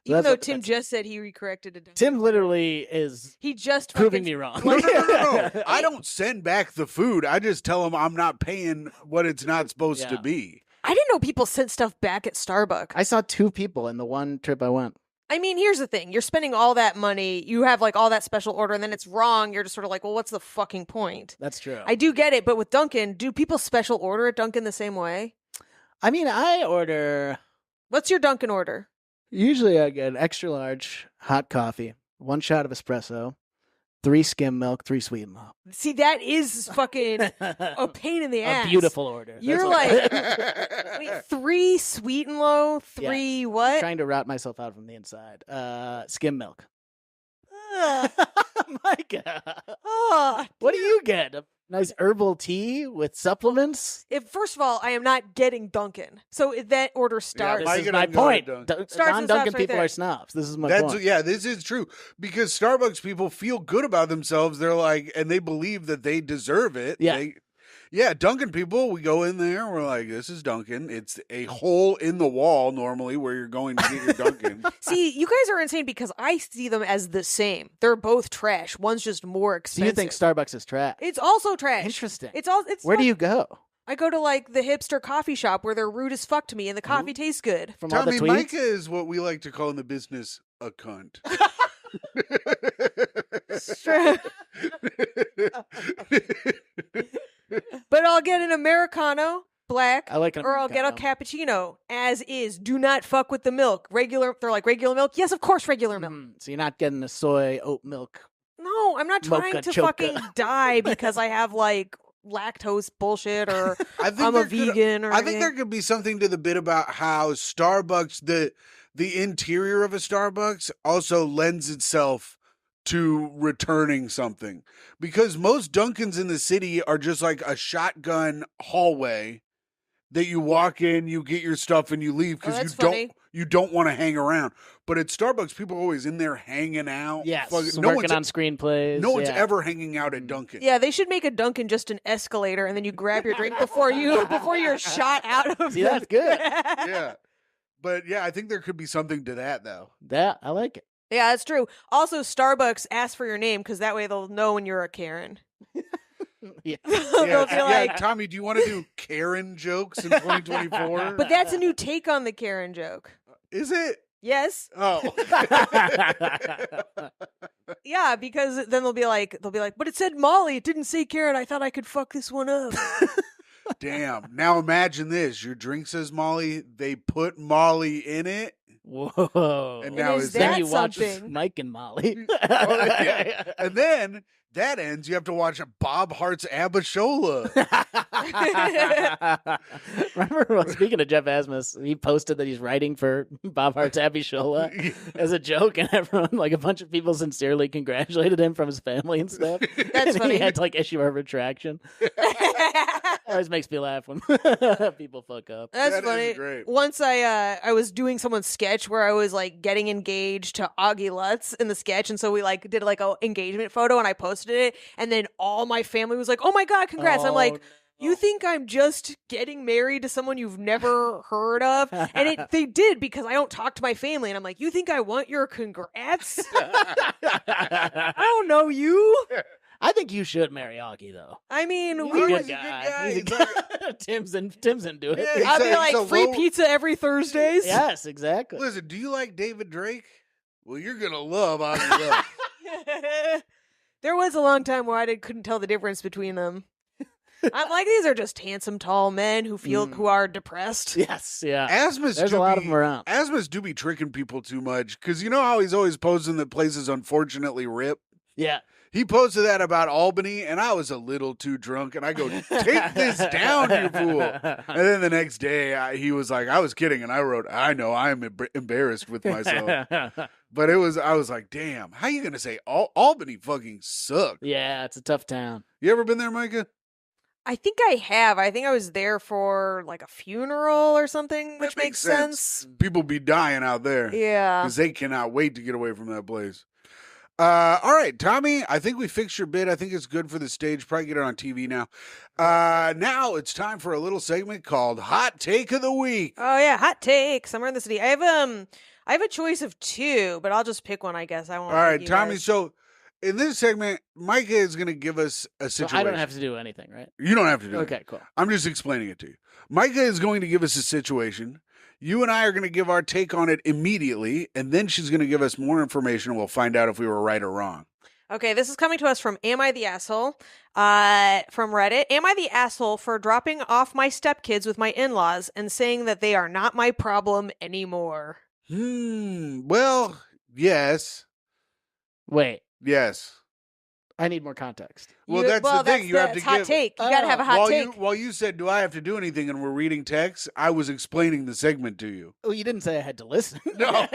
[SPEAKER 6] So
[SPEAKER 2] Even
[SPEAKER 6] that's
[SPEAKER 2] though
[SPEAKER 6] what-
[SPEAKER 2] Tim
[SPEAKER 6] that's-
[SPEAKER 2] just said he corrected it.
[SPEAKER 6] Tim literally is
[SPEAKER 2] He just
[SPEAKER 6] proving
[SPEAKER 2] fucking-
[SPEAKER 6] me wrong.
[SPEAKER 1] No. I don't send back the food. I just tell them I'm not paying what it's not supposed to
[SPEAKER 6] Yeah.
[SPEAKER 1] be.
[SPEAKER 2] I didn't know people sent stuff back at Starbucks.
[SPEAKER 6] I saw 2 people in the one trip I went.
[SPEAKER 2] I mean, here's the thing. You're spending all that money. You have like all that special order and then it's wrong. You're just sort of like, well, what's the fucking point?
[SPEAKER 6] That's true.
[SPEAKER 2] I do get it. But with Dunkin', do people special order at Dunkin' the same way?
[SPEAKER 6] I mean, I order.
[SPEAKER 2] What's your Dunkin' order?
[SPEAKER 6] Usually I get extra large hot coffee, 1 shot of espresso, 3 skim milk, 3 sweet milk.
[SPEAKER 2] See, that is fucking a pain in the ass.
[SPEAKER 6] A beautiful order.
[SPEAKER 2] You're
[SPEAKER 6] That's
[SPEAKER 2] like, wait, 3 sweet and low, 3 what?
[SPEAKER 6] trying to route myself out from the inside. Skim milk.
[SPEAKER 2] Ugh.
[SPEAKER 6] Myka,
[SPEAKER 2] Oh,
[SPEAKER 6] what do you get? A nice herbal tea with supplements?
[SPEAKER 2] First of all, I am not getting Dunkin'. So that order starts.
[SPEAKER 6] This
[SPEAKER 1] Mike
[SPEAKER 6] is
[SPEAKER 1] and
[SPEAKER 6] my
[SPEAKER 1] I go to
[SPEAKER 6] point.
[SPEAKER 1] Dunkin'.
[SPEAKER 2] Starts and stops
[SPEAKER 6] Non-Dunkin'
[SPEAKER 2] right
[SPEAKER 6] people
[SPEAKER 2] there.
[SPEAKER 6] are snobs. This is my
[SPEAKER 1] That's
[SPEAKER 6] point.
[SPEAKER 1] yeah, this is true because Starbucks people feel good about themselves. They're like, and they believe that they deserve it.
[SPEAKER 6] Yeah.
[SPEAKER 1] Dunkin' people, we go in there, we're like, this is Dunkin'. It's a hole in the wall normally where you're going to get your Dunkin'.
[SPEAKER 2] See, you guys are insane because I see them as the same. They're both trash. One's just more
[SPEAKER 6] So
[SPEAKER 2] expensive.
[SPEAKER 6] you think Starbucks is trash?
[SPEAKER 2] It's also trash.
[SPEAKER 6] Interesting.
[SPEAKER 2] It's all. It's
[SPEAKER 6] Where do
[SPEAKER 2] like-
[SPEAKER 6] you go?
[SPEAKER 2] I go to like the hipster coffee shop where they're rude as fuck to me and the coffee tastes good.
[SPEAKER 6] From all
[SPEAKER 1] Tommy,
[SPEAKER 6] the tweets?
[SPEAKER 1] Myka is what we like to call in the business a cunt.
[SPEAKER 2] But I'll get an Americano, black,
[SPEAKER 6] I like an
[SPEAKER 2] or I'll get a
[SPEAKER 6] Americano.
[SPEAKER 2] cappuccino, as is. Do not fuck with the milk. Regular, they're like regular milk. Yes, of course, regular milk.
[SPEAKER 6] So you're not getting a soy oat milk.
[SPEAKER 2] No, I'm not trying
[SPEAKER 6] Mocha
[SPEAKER 2] to
[SPEAKER 6] choca.
[SPEAKER 2] fucking die because I have like lactose bullshit or
[SPEAKER 1] I think
[SPEAKER 2] I'm a
[SPEAKER 1] there could-
[SPEAKER 2] vegan or
[SPEAKER 1] I think
[SPEAKER 2] anything.
[SPEAKER 1] there could be something to the bit about how Starbucks, the interior of a Starbucks also lends itself to returning something, because most Dunkins in the city are just like a shotgun hallway that you walk in, you get your stuff, and you leave because
[SPEAKER 2] that's funny.
[SPEAKER 1] you don't want to hang around. But at Starbucks, people are always in there hanging out.
[SPEAKER 6] Yes,
[SPEAKER 1] Fucking-
[SPEAKER 6] working on screenplays.
[SPEAKER 1] no one's
[SPEAKER 6] yeah.
[SPEAKER 1] ever hanging out at Dunkin'.
[SPEAKER 2] Yeah, they should make a Dunkin' just an escalator, and then you grab your drink before you're shot out of.
[SPEAKER 6] See,
[SPEAKER 2] the-
[SPEAKER 6] that's good.
[SPEAKER 1] Yeah. But yeah, I think there could be something to that though.
[SPEAKER 6] That I like it.
[SPEAKER 2] Yeah, that's true. Also, Starbucks asks for your name because that way they'll know when you're a Karen.
[SPEAKER 6] Yeah.
[SPEAKER 2] They'll be like,
[SPEAKER 1] Tommy, do you want to do Karen jokes in 2024?
[SPEAKER 2] but that's a new take on the Karen joke.
[SPEAKER 1] Is it?
[SPEAKER 2] Yes.
[SPEAKER 1] Oh.
[SPEAKER 2] Yeah, because then they'll be like, but it said Molly. It didn't say Karen. I thought I could fuck this one up.
[SPEAKER 1] Damn. Now imagine this. Your drink says Molly. They put Molly in it.
[SPEAKER 6] Whoa.
[SPEAKER 1] And now
[SPEAKER 2] is
[SPEAKER 1] is
[SPEAKER 2] that
[SPEAKER 6] then you watch
[SPEAKER 2] something?
[SPEAKER 6] Mike and Molly.
[SPEAKER 1] Yeah. And then that ends. You have to watch Bob Hart's Abishola.
[SPEAKER 6] Remember, well, speaking of Jeff Asmus, he posted that he's writing for Bob Hart's Abishola as a joke, and everyone, like a bunch of people, sincerely congratulated him from his family and stuff.
[SPEAKER 2] That's
[SPEAKER 6] And
[SPEAKER 2] funny.
[SPEAKER 6] He had to like issue a retraction. Always makes me laugh when people fuck up.
[SPEAKER 2] That's
[SPEAKER 1] That is
[SPEAKER 2] funny.
[SPEAKER 1] great.
[SPEAKER 2] Once I was doing someone's sketch where I was like getting engaged to Augie Lutz in the sketch, and so we like did like a engagement photo, and I posted it, and then all my family was like, "Oh my god, congrats!" I'm like, "You think I'm just getting married to someone you've never heard of?" And they did, because I don't talk to my family, and I'm like, "You think I want your congrats? I don't know you."
[SPEAKER 6] I think you should marry Augie, though.
[SPEAKER 2] I mean,
[SPEAKER 6] He's
[SPEAKER 2] we
[SPEAKER 6] a
[SPEAKER 2] would.
[SPEAKER 6] good guy.
[SPEAKER 1] guy.
[SPEAKER 6] He's a
[SPEAKER 1] He's
[SPEAKER 6] good- Tim's into it.
[SPEAKER 1] Yeah,
[SPEAKER 2] I'd be
[SPEAKER 1] He's
[SPEAKER 2] like,
[SPEAKER 1] a
[SPEAKER 2] free
[SPEAKER 1] low-
[SPEAKER 2] pizza every Thursdays.
[SPEAKER 6] Yes, exactly.
[SPEAKER 1] Listen, do you like David Drake? Well, you're going to love Augie Love.
[SPEAKER 2] There was a long time where I couldn't tell the difference between them. I'm like, these are just handsome, tall men who are depressed.
[SPEAKER 6] Yes, yeah.
[SPEAKER 1] Asmus
[SPEAKER 6] There's
[SPEAKER 1] do
[SPEAKER 6] a lot
[SPEAKER 1] be-
[SPEAKER 6] of them around.
[SPEAKER 1] Asmus do be tricking people too much, because you know how he's always posting that places unfortunately rip?
[SPEAKER 6] Yeah.
[SPEAKER 1] He posted that about Albany, and I was a little too drunk, and I go, take this down, you fool. And then the next day, he was like, I was kidding, and I wrote, I know, I am embarrassed with myself. But I was like, damn, how you going to say Albany fucking sucked?
[SPEAKER 6] Yeah, it's a tough town.
[SPEAKER 1] You ever been there, Myka?
[SPEAKER 2] I think I have. I think I was there for like a funeral or something, which
[SPEAKER 1] That
[SPEAKER 2] makes sense.
[SPEAKER 1] People be dying out there.
[SPEAKER 2] Yeah.
[SPEAKER 1] Because they cannot wait to get away from that place. All right, Tommy, I think we fixed your bit. I think it's good for the stage. Probably get it on TV now. Now it's time for a little segment called Hot Take of the Week.
[SPEAKER 2] Oh yeah, hot take. Summer in the City. I have a choice of two, but I'll just pick one, I guess. I won't.
[SPEAKER 1] All right,
[SPEAKER 2] pick you
[SPEAKER 1] Tommy.
[SPEAKER 2] guys.
[SPEAKER 1] So in this segment, Myka is going to give us a
[SPEAKER 6] So
[SPEAKER 1] situation.
[SPEAKER 6] I don't have to do anything, right?
[SPEAKER 1] You don't have to do it.
[SPEAKER 6] Okay, cool.
[SPEAKER 1] I'm just explaining it to you. Myka is going to give us a situation. You and I are going to give our take on it immediately, and then she's going to give us more information, and we'll find out if we were right or wrong.
[SPEAKER 2] Okay, this is coming to us from Am I the Asshole? From Reddit. Am I the asshole for dropping off my stepkids with my in-laws and saying that they are not my problem anymore?
[SPEAKER 1] Well, yes.
[SPEAKER 6] Wait,
[SPEAKER 1] Yes.
[SPEAKER 6] I need more context.
[SPEAKER 1] Well, that's the thing. You have to
[SPEAKER 2] that's hot
[SPEAKER 1] give.
[SPEAKER 2] take. You gotta have a hot take.
[SPEAKER 1] While you said, "Do I have to do anything?" and we're reading text, I was explaining the segment to you.
[SPEAKER 6] Oh, you didn't say I had to listen.
[SPEAKER 1] No.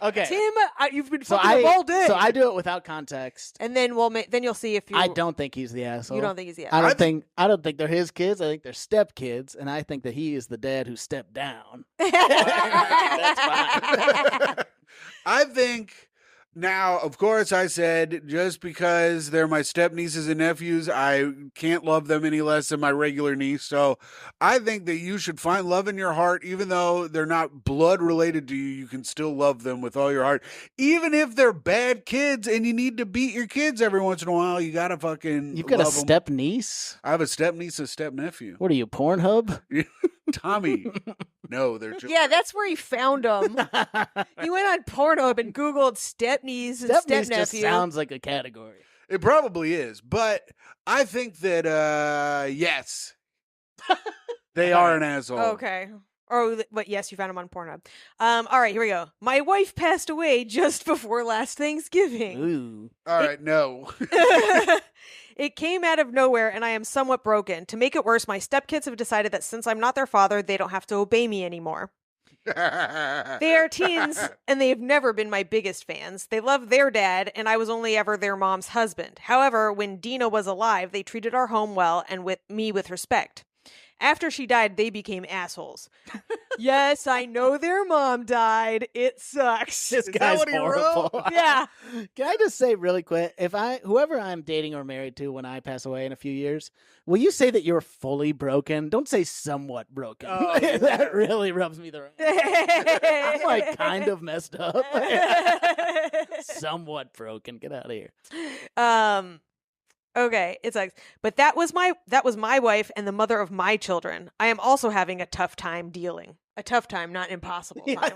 [SPEAKER 6] Okay.
[SPEAKER 2] Tim, you've been
[SPEAKER 6] So
[SPEAKER 2] fucking up all day.
[SPEAKER 6] I do it without context.
[SPEAKER 2] and then then you'll see if you.
[SPEAKER 6] I don't think he's the asshole.
[SPEAKER 2] You don't think he's the
[SPEAKER 6] I
[SPEAKER 2] asshole?
[SPEAKER 6] don't think they're his kids. I think they're step kids, and I think that he is the dad who stepped down.
[SPEAKER 1] I think now, of course, I said just because they're my step nieces and nephews, I can't love them any less than my regular niece. So I think that you should find love in your heart, even though they're not blood related to you. You can still love them with all your heart, even if they're bad kids and you need to beat your kids every once in a while. You gotta fucking.
[SPEAKER 6] You've got a
[SPEAKER 1] love 'em.
[SPEAKER 6] step niece.
[SPEAKER 1] I have a step niece, a step nephew.
[SPEAKER 6] What are you, Pornhub?
[SPEAKER 1] Tommy. No, they're just.
[SPEAKER 2] Yeah, that's where he found them. He went on Pornhub and Googled step niece and
[SPEAKER 6] Step
[SPEAKER 2] step
[SPEAKER 6] niece just
[SPEAKER 2] nephew.
[SPEAKER 6] sounds like a category.
[SPEAKER 1] It probably is, but I think that yes, they are an asshole.
[SPEAKER 2] Okay. Oh, but yes, you found him on Pornhub. All right, here we go. My wife passed away just before last Thanksgiving.
[SPEAKER 6] Ooh.
[SPEAKER 1] All right, no.
[SPEAKER 2] It came out of nowhere, and I am somewhat broken. To make it worse, my stepkids have decided that since I'm not their father, they don't have to obey me anymore. They are teens, and they have never been my biggest fans. They love their dad, and I was only ever their mom's husband. However, when Dina was alive, they treated our home well and with me with respect. After she died, they became assholes. Yes, I know their mom died. It sucks.
[SPEAKER 6] This
[SPEAKER 1] Is that
[SPEAKER 6] guy's
[SPEAKER 1] what he wrote?
[SPEAKER 6] horrible.
[SPEAKER 2] Yeah.
[SPEAKER 6] Can I just say really quick, whoever I'm dating or married to when I pass away in a few years, will you say that you're fully broken? Don't say somewhat broken.
[SPEAKER 1] Oh,
[SPEAKER 6] That really rubs me the wrong way. I'm like kind of messed up. Somewhat broken. Get out of here.
[SPEAKER 2] Okay, it sucks. But that was my wife and the mother of my children. I am also having a tough time dealing. A tough time, not impossible time.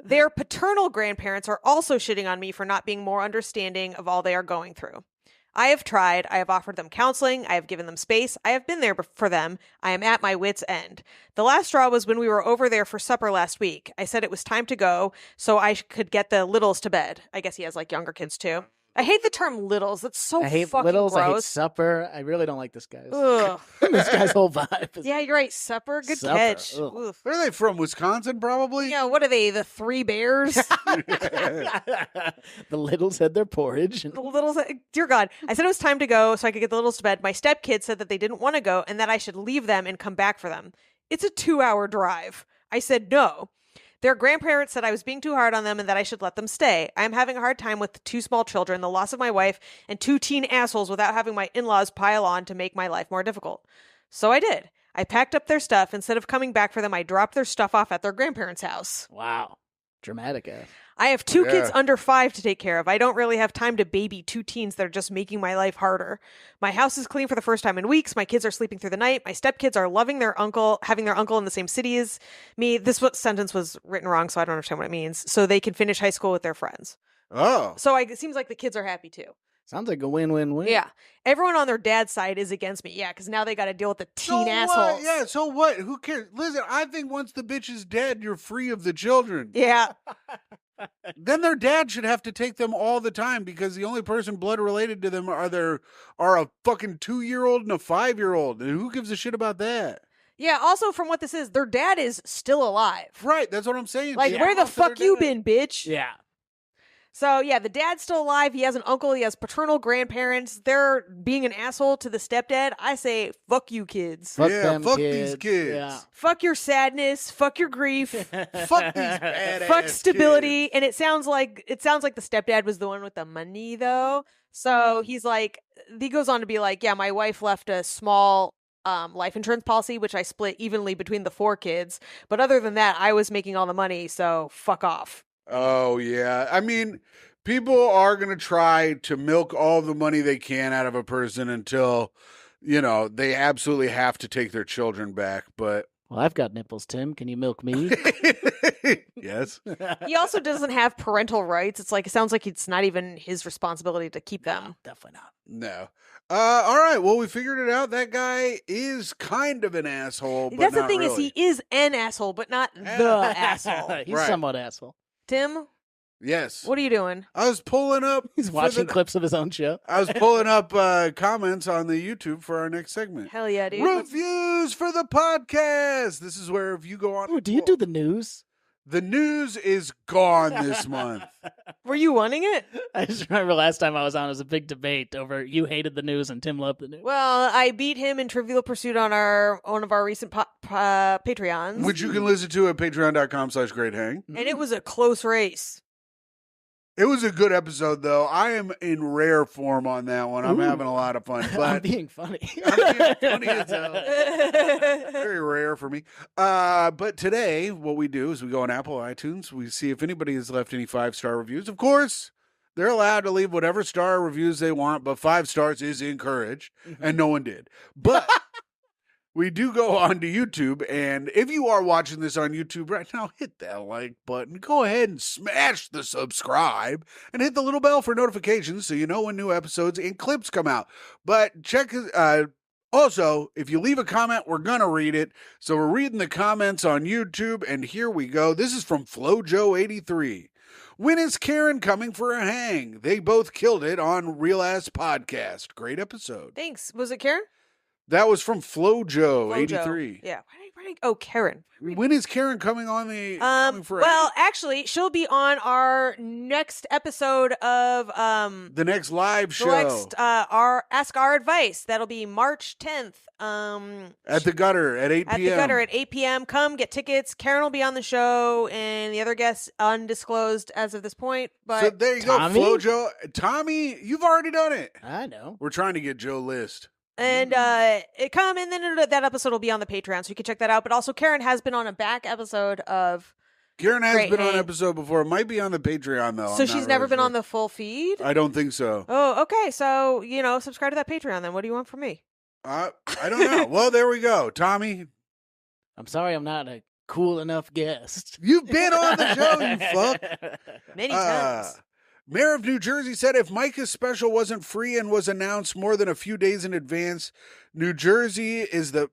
[SPEAKER 2] Their paternal grandparents are also shitting on me for not being more understanding of all they are going through. I have tried. I have offered them counseling. I have given them space. I have been there for them. I am at my wit's end. The last straw was when we were over there for supper last week. I said it was time to go so I could get the littles to bed. I guess he has like younger kids too. I hate the term littles. That's so
[SPEAKER 6] I hate
[SPEAKER 2] fucking
[SPEAKER 6] littles. I hate
[SPEAKER 2] gross.
[SPEAKER 6] supper. I really don't like this guy's.
[SPEAKER 2] Ugh.
[SPEAKER 6] This guy's whole vibe. Is
[SPEAKER 2] Yeah, you're right. Supper. Good
[SPEAKER 6] Supper.
[SPEAKER 2] catch.
[SPEAKER 6] Ugh.
[SPEAKER 2] Oof.
[SPEAKER 1] Where are they from? Wisconsin, probably?
[SPEAKER 2] Yeah, what are they? The Three Bears?
[SPEAKER 6] the littles had their porridge. And
[SPEAKER 2] The littles, dear God. I said it was time to go so I could get the littles to bed. My stepkids said that they didn't want to go and that I should leave them and come back for them. It's a 2-hour drive. I said no. Their grandparents said I was being too hard on them and that I should let them stay. I am having a hard time with 2 small children, the loss of my wife, and 2 teen assholes without having my in-laws pile on to make my life more difficult. So I did. I packed up their stuff. Instead of coming back for them, I dropped their stuff off at their grandparents' house.
[SPEAKER 6] wow. Dramatic ass.
[SPEAKER 2] I have 2 kids
[SPEAKER 1] Yeah.
[SPEAKER 2] under 5 to take care of. I don't really have time to baby 2 teens that are just making my life harder. My house is clean for the first time in weeks. My kids are sleeping through the night. My stepkids are loving their uncle, having their uncle in the same city as me. Sentence was written wrong, so I don't understand what it means. So they can finish high school with their friends.
[SPEAKER 1] Oh.
[SPEAKER 2] So it seems like the kids are happy too.
[SPEAKER 6] Sounds like a win-win-win.
[SPEAKER 2] Yeah. Everyone on their dad's side is against me. Yeah, because now they got to deal with the teen
[SPEAKER 1] So
[SPEAKER 2] assholes.
[SPEAKER 1] what? Yeah, so what? Who cares? Listen, I think once the bitch is dead, you're free of the children.
[SPEAKER 2] Yeah.
[SPEAKER 1] Then their dad should have to take them all the time because the only person blood related to them are a fucking 2-year-old and a 5-year-old. And who gives a shit about that?
[SPEAKER 2] Yeah. Also, from what this is, their dad is still alive.
[SPEAKER 1] Right, that's what I'm saying.
[SPEAKER 2] Like,
[SPEAKER 1] She
[SPEAKER 2] where the
[SPEAKER 1] lost their
[SPEAKER 2] fuck you
[SPEAKER 1] dad.
[SPEAKER 2] been, bitch?
[SPEAKER 6] Yeah.
[SPEAKER 2] So, yeah, the dad's still alive. He has an uncle. He has paternal grandparents. They're being an asshole to the stepdad. I say, fuck you, kids.
[SPEAKER 6] Fuck
[SPEAKER 1] Yeah,
[SPEAKER 6] them
[SPEAKER 1] fuck these
[SPEAKER 6] kids.
[SPEAKER 1] kids.
[SPEAKER 6] Yeah.
[SPEAKER 2] Fuck your sadness. Fuck your grief.
[SPEAKER 1] Fuck these badass
[SPEAKER 2] Fuck stability.
[SPEAKER 1] kids.
[SPEAKER 2] And it sounds like the stepdad was the one with the money, though. So he's like, he goes on to be like, yeah, my wife left a small life insurance policy, which I split evenly between the 4 kids. But other than that, I was making all the money. So fuck off.
[SPEAKER 1] Oh, yeah. I mean, people are going to try to milk all the money they can out of a person until, they absolutely have to take their children back. But
[SPEAKER 6] Well, I've got nipples, Tim. Can you milk me?
[SPEAKER 1] yes.
[SPEAKER 2] He also doesn't have parental rights. It's like, it sounds like it's not even his responsibility to keep them.
[SPEAKER 6] Definitely not.
[SPEAKER 1] No. All right. Well, we figured it out. That guy is kind of an asshole. But
[SPEAKER 2] That's the
[SPEAKER 1] not
[SPEAKER 2] thing
[SPEAKER 1] really.
[SPEAKER 2] is he is an asshole, but not the asshole.
[SPEAKER 6] He's
[SPEAKER 1] Right.
[SPEAKER 6] somewhat asshole.
[SPEAKER 2] Tim,
[SPEAKER 1] Yes.
[SPEAKER 2] what are you doing?
[SPEAKER 1] I was pulling up.
[SPEAKER 6] He's
[SPEAKER 1] for
[SPEAKER 6] watching
[SPEAKER 1] the-
[SPEAKER 6] clips of his own show.
[SPEAKER 1] I was pulling up comments on the YouTube for our next segment.
[SPEAKER 2] Hell yeah, dude.
[SPEAKER 1] Reviews for the podcast. This is where if you go on.
[SPEAKER 6] Ooh, do you do the news?
[SPEAKER 1] The news is gone this month.
[SPEAKER 2] Were you wanting it?
[SPEAKER 6] I just remember last time I was on, it was a big debate over you hated the news and Tim loved the news.
[SPEAKER 2] Well, I beat him in Trivial Pursuit on one of our recent Patreons.
[SPEAKER 1] Which you can listen to at patreon.com/greathang.
[SPEAKER 2] And it was a close race.
[SPEAKER 1] It was a good episode, though. I am in rare form on that one. I'm
[SPEAKER 6] Ooh.
[SPEAKER 1] having a lot of fun.
[SPEAKER 6] I'm
[SPEAKER 1] But
[SPEAKER 6] being funny.
[SPEAKER 1] I'm being funny as hell. Very rare for me. But today, what we do is we go on Apple iTunes. We see if anybody has left any 5-star reviews. Of course, they're allowed to leave whatever star reviews they want, but 5 stars is encouraged, and no one did. But we do go on to YouTube, and if you are watching this on YouTube right now, hit that like button. Go ahead and smash the subscribe, and hit the little bell for notifications so you know when new episodes and clips come out. But check also, if you leave a comment, we're going to read it. So we're reading the comments on YouTube, and here we go. This is from FloJo83. When is Karen coming for a hang? They both killed it on Real Ass Podcast. Great episode.
[SPEAKER 2] Thanks. Was it Karen?
[SPEAKER 1] That was from Flojo,
[SPEAKER 2] Flojo.
[SPEAKER 1] 83.
[SPEAKER 2] Yeah. Oh, Karen.
[SPEAKER 1] When is Karen coming on the? coming for
[SPEAKER 2] Well, actually, she'll be on our next episode of
[SPEAKER 1] the next live
[SPEAKER 2] the
[SPEAKER 1] show
[SPEAKER 2] next our Ask Our Advice. That'll be March 10th.
[SPEAKER 1] at the Gutter at 8
[SPEAKER 2] At
[SPEAKER 1] p.m.
[SPEAKER 2] the Gutter at 8 p.m. Come get tickets. Karen will be on the show, and the other guests undisclosed as of this point. But
[SPEAKER 1] So there you
[SPEAKER 6] Tommy?
[SPEAKER 1] go, Flojo. Tommy, you've already done it.
[SPEAKER 6] I know.
[SPEAKER 1] We're trying to get Joe List.
[SPEAKER 2] and that episode will be on the Patreon, so you can check that out. But also, Karen has been on a back episode of,
[SPEAKER 1] Karen has
[SPEAKER 2] Great
[SPEAKER 1] been on
[SPEAKER 2] hang.
[SPEAKER 1] episode before. It might be on the Patreon though.
[SPEAKER 2] so she's never been on the full feed.
[SPEAKER 1] I don't think so.
[SPEAKER 2] Oh, okay. So subscribe to that Patreon. Then what do you want from me?
[SPEAKER 1] I don't know. Well, there we go, Tommy.
[SPEAKER 6] I'm sorry I'm not a cool enough guest.
[SPEAKER 1] You've been on the show, you fuck.
[SPEAKER 2] Many times.
[SPEAKER 1] Mayor of New Jersey said if Myka's special wasn't free and was announced more than a few days in advance, New Jersey is the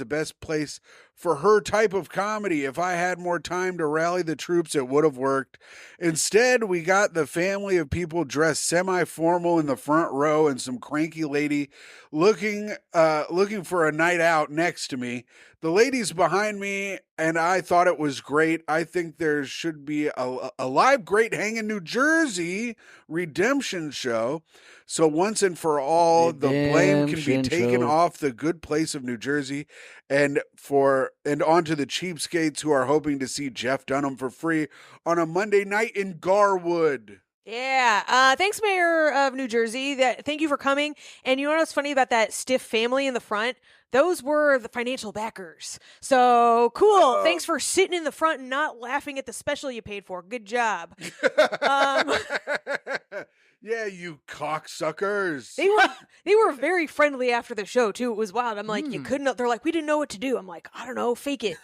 [SPEAKER 1] best place for her type of comedy. If I had more time to rally the troops, it would have worked. Instead, we got the family of people dressed semi-formal in the front row and some cranky lady looking for a night out next to me. The ladies behind me and I thought it was great. I think there should be a live Great Hang in New Jersey redemption show. So once and for all, the blame can be
[SPEAKER 6] Redemption
[SPEAKER 1] taken
[SPEAKER 6] show.
[SPEAKER 1] off the good place of New Jersey and onto the cheapskates who are hoping to see Jeff Dunham for free on a Monday night in Garwood.
[SPEAKER 2] Yeah. Thanks, Mayor of New Jersey. Thank you for coming. And you know what's funny about that stiff family in the front? Those were the financial backers. So cool.
[SPEAKER 1] Oh.
[SPEAKER 2] Thanks for sitting in the front and not laughing at the special you paid for. Good job.
[SPEAKER 1] Yeah, you cocksuckers.
[SPEAKER 2] They were very friendly after the show too. It was wild. I'm like, you couldn't. They're like, we didn't know what to do. I'm like, I don't know, fake it.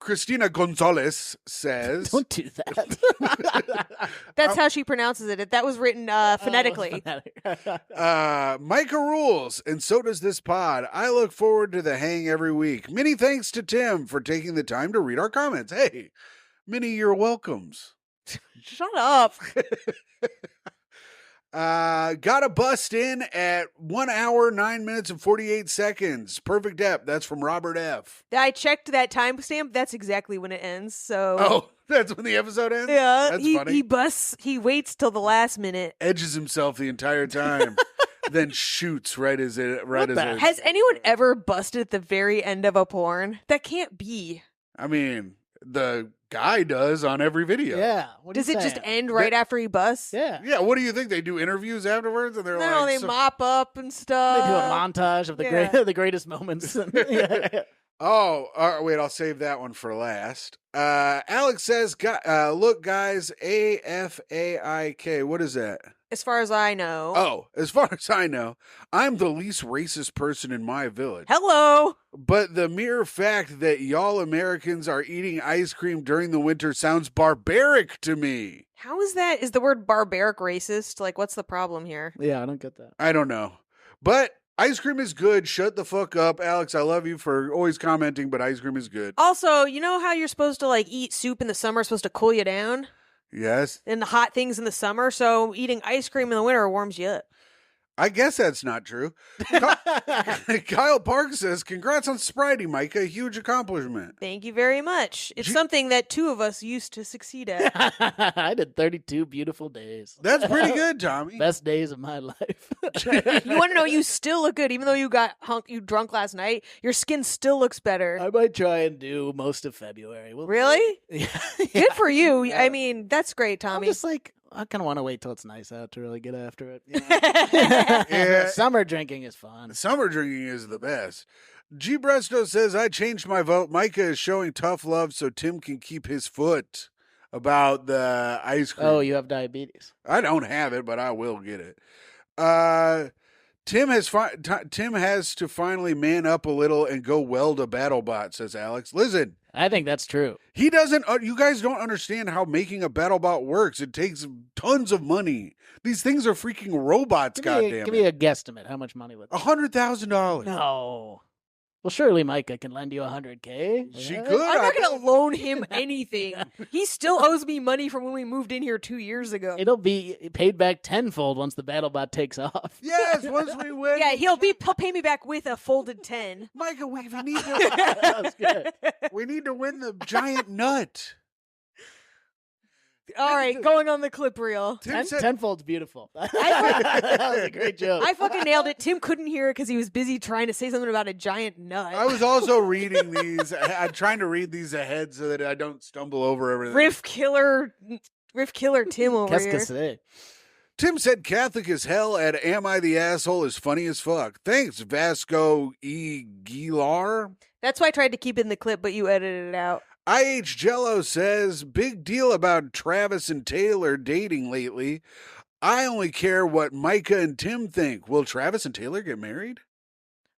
[SPEAKER 1] Christina Gonzalez says,
[SPEAKER 6] Don't do that.
[SPEAKER 2] That's how she pronounces it. That was written phonetically.
[SPEAKER 1] Myka rules, and so does this pod. I look forward to the hang every week. Many thanks to Tim for taking the time to read our comments. Hey, Minnie, you're welcomes.
[SPEAKER 2] Shut up.
[SPEAKER 1] Gotta bust in at 1 hour, 9 minutes, and 48 seconds. Perfect ep. That's from Robert F.
[SPEAKER 2] I checked that timestamp. That's exactly when it ends. So
[SPEAKER 1] Oh, that's when the episode ends?
[SPEAKER 2] yeah,
[SPEAKER 1] That's
[SPEAKER 2] he
[SPEAKER 1] funny.
[SPEAKER 2] He waits till the last minute.
[SPEAKER 1] Edges himself the entire time, then shoots right as it.
[SPEAKER 2] Has anyone ever busted at the very end of a porn? That can't be.
[SPEAKER 1] I mean, the guy does on every video.
[SPEAKER 6] Yeah. What are
[SPEAKER 2] Does
[SPEAKER 6] you
[SPEAKER 2] it just
[SPEAKER 6] saying?
[SPEAKER 2] end right after he busts?
[SPEAKER 6] Yeah.
[SPEAKER 1] Yeah, what do you think? They do interviews afterwards? And they're
[SPEAKER 2] No,
[SPEAKER 1] like,
[SPEAKER 2] they mop up and stuff.
[SPEAKER 6] They do a montage of the
[SPEAKER 2] yeah.
[SPEAKER 6] the greatest moments. Yeah.
[SPEAKER 1] Oh, wait, I'll save that one for last. Alex says, look, guys, AFAIK. What is that?
[SPEAKER 2] As far as I know.
[SPEAKER 1] Oh, as far as I know, I'm the least racist person in my village.
[SPEAKER 2] Hello.
[SPEAKER 1] But the mere fact that y'all Americans are eating ice cream during the winter sounds barbaric to me.
[SPEAKER 2] How is that? Is the word barbaric racist? Like, what's the problem here?
[SPEAKER 6] Yeah, I don't get that.
[SPEAKER 1] I don't know. But ice cream is good. Shut the fuck up. Alex, I love you for always commenting, but ice cream is good.
[SPEAKER 2] Also, you know how you're supposed to like eat soup in the summer is supposed to cool you down?
[SPEAKER 1] Yes.
[SPEAKER 2] And the hot things in the summer, so eating ice cream in the winter warms you up.
[SPEAKER 1] I guess that's not true. Kyle Park says, congrats on sobriety, Myka. A huge accomplishment.
[SPEAKER 2] Thank you very much. It's something that two of us used to succeed at.
[SPEAKER 6] I did 32 beautiful days.
[SPEAKER 1] That's pretty good, Tommy.
[SPEAKER 6] Best days of my life.
[SPEAKER 2] You want to know? You still look good, even though you got you drunk last night. Your skin still looks better.
[SPEAKER 6] I might try and do most of February. We'll
[SPEAKER 2] Really?
[SPEAKER 6] Yeah.
[SPEAKER 2] Good for you.
[SPEAKER 6] Yeah.
[SPEAKER 2] I mean, that's great,
[SPEAKER 6] I'm
[SPEAKER 2] Tommy.
[SPEAKER 6] just like, I kind of want to wait till it's nice out to really get after it. You know?
[SPEAKER 1] Yeah.
[SPEAKER 6] Summer drinking is fun.
[SPEAKER 1] Summer drinking is the best. G. Bresto says, I changed my vote. Myka is showing tough love so Tim can keep his foot about the ice cream.
[SPEAKER 6] Oh, you have diabetes.
[SPEAKER 1] I don't have it, but I will get it. Tim has to finally man up a little and go weld a BattleBot, says Alex. Listen,
[SPEAKER 6] I think that's true.
[SPEAKER 1] he doesn't. You guys don't understand how making a BattleBot works. It takes tons of money. These things are freaking robots.
[SPEAKER 6] Give me
[SPEAKER 1] Goddamn
[SPEAKER 6] a
[SPEAKER 1] it!
[SPEAKER 6] guesstimate. How much money would
[SPEAKER 1] $100,000.
[SPEAKER 6] No. Well, surely Myka can lend you $100K.
[SPEAKER 1] She
[SPEAKER 6] Right?
[SPEAKER 1] could.
[SPEAKER 2] I'm
[SPEAKER 1] I
[SPEAKER 2] not
[SPEAKER 1] bet.
[SPEAKER 2] going to loan him anything. He still owes me money from when we moved in here 2 years ago.
[SPEAKER 6] It'll be paid back tenfold once the BattleBot takes off.
[SPEAKER 1] Yes, once we win.
[SPEAKER 2] Yeah, he'll pay me back with a folded 10.
[SPEAKER 1] Myka, we need to.
[SPEAKER 6] That was good.
[SPEAKER 1] We need to win the giant nut.
[SPEAKER 2] All right, going on the clip reel.
[SPEAKER 1] Tim said,
[SPEAKER 6] Tenfold's beautiful. That was a great joke.
[SPEAKER 2] I fucking nailed it. Tim couldn't hear it because he was busy trying to say something about a giant nut.
[SPEAKER 1] I was also reading these. I'm trying to read these ahead so that I don't stumble over everything.
[SPEAKER 2] Riff killer Tim over
[SPEAKER 6] Qu'est-ce que
[SPEAKER 2] here.
[SPEAKER 6] c'est?
[SPEAKER 1] Tim said Catholic as hell and Am I the Asshole is funny as fuck. Thanks, Vasco E. Gilar.
[SPEAKER 2] That's why I tried to keep it in the clip, but you edited it out.
[SPEAKER 1] IH Jello says, big deal about Travis and Taylor dating lately. I only care what Myka and Tim think. Will Travis and Taylor get married?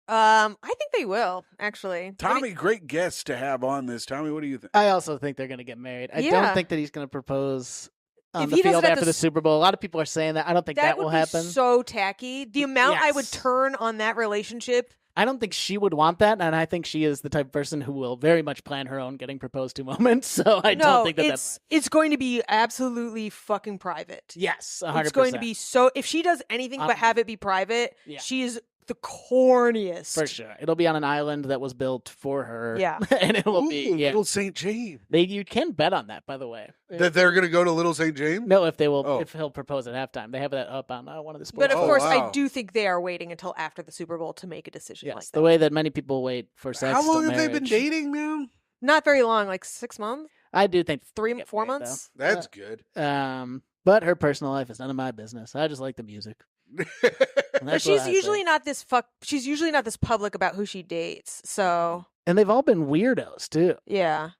[SPEAKER 2] I think they will, actually.
[SPEAKER 1] Tommy, great guest to have on this. Tommy, what do you think?
[SPEAKER 6] I also think they're going to get married. I
[SPEAKER 2] Yeah.
[SPEAKER 6] don't think that he's going to propose on
[SPEAKER 2] If
[SPEAKER 6] the
[SPEAKER 2] he doesn't
[SPEAKER 6] field
[SPEAKER 2] have
[SPEAKER 6] after
[SPEAKER 2] to
[SPEAKER 6] the Super Bowl. A lot of people are saying that. I don't think that
[SPEAKER 2] would
[SPEAKER 6] will
[SPEAKER 2] be
[SPEAKER 6] happen.
[SPEAKER 2] so tacky. The amount I would
[SPEAKER 6] Yes.
[SPEAKER 2] turn on that relationship.
[SPEAKER 6] I don't think she would want that, and I think she is the type of person who will very much plan her own getting proposed to moments. So I don't think that
[SPEAKER 2] it's going to be absolutely fucking private.
[SPEAKER 6] Yes, 100%.
[SPEAKER 2] It's going to be so. If she does anything but have it be private,
[SPEAKER 6] Yeah.
[SPEAKER 2] she is the corniest.
[SPEAKER 6] for sure. It'll be on an island that was built for her.
[SPEAKER 2] Yeah.
[SPEAKER 6] And it will be
[SPEAKER 1] Little St. James.
[SPEAKER 6] You can bet on that, by the way.
[SPEAKER 1] That they're going to go to Little St. James?
[SPEAKER 6] No, if they will,
[SPEAKER 1] Oh.
[SPEAKER 6] if he'll propose at halftime, they have that up on one of the sports.
[SPEAKER 2] But of
[SPEAKER 1] Oh,
[SPEAKER 2] course,
[SPEAKER 1] wow.
[SPEAKER 2] I do think they are waiting until after the Super Bowl to make a decision
[SPEAKER 6] yes,
[SPEAKER 2] like
[SPEAKER 6] the
[SPEAKER 2] that.
[SPEAKER 6] way that many people wait for sex.
[SPEAKER 1] How
[SPEAKER 6] till
[SPEAKER 1] long have they been
[SPEAKER 6] marriage.
[SPEAKER 1] dating now?
[SPEAKER 2] Not very long, like 6 months,
[SPEAKER 6] I do think
[SPEAKER 2] 4
[SPEAKER 6] married,
[SPEAKER 2] months.
[SPEAKER 1] That's good.
[SPEAKER 6] But her personal life is none of my business. I just like the music. And
[SPEAKER 2] But
[SPEAKER 6] that's what
[SPEAKER 2] she's
[SPEAKER 6] I
[SPEAKER 2] usually
[SPEAKER 6] say.
[SPEAKER 2] not this She's usually not this public about who she dates. So
[SPEAKER 6] And they've all been weirdos too.
[SPEAKER 2] yeah,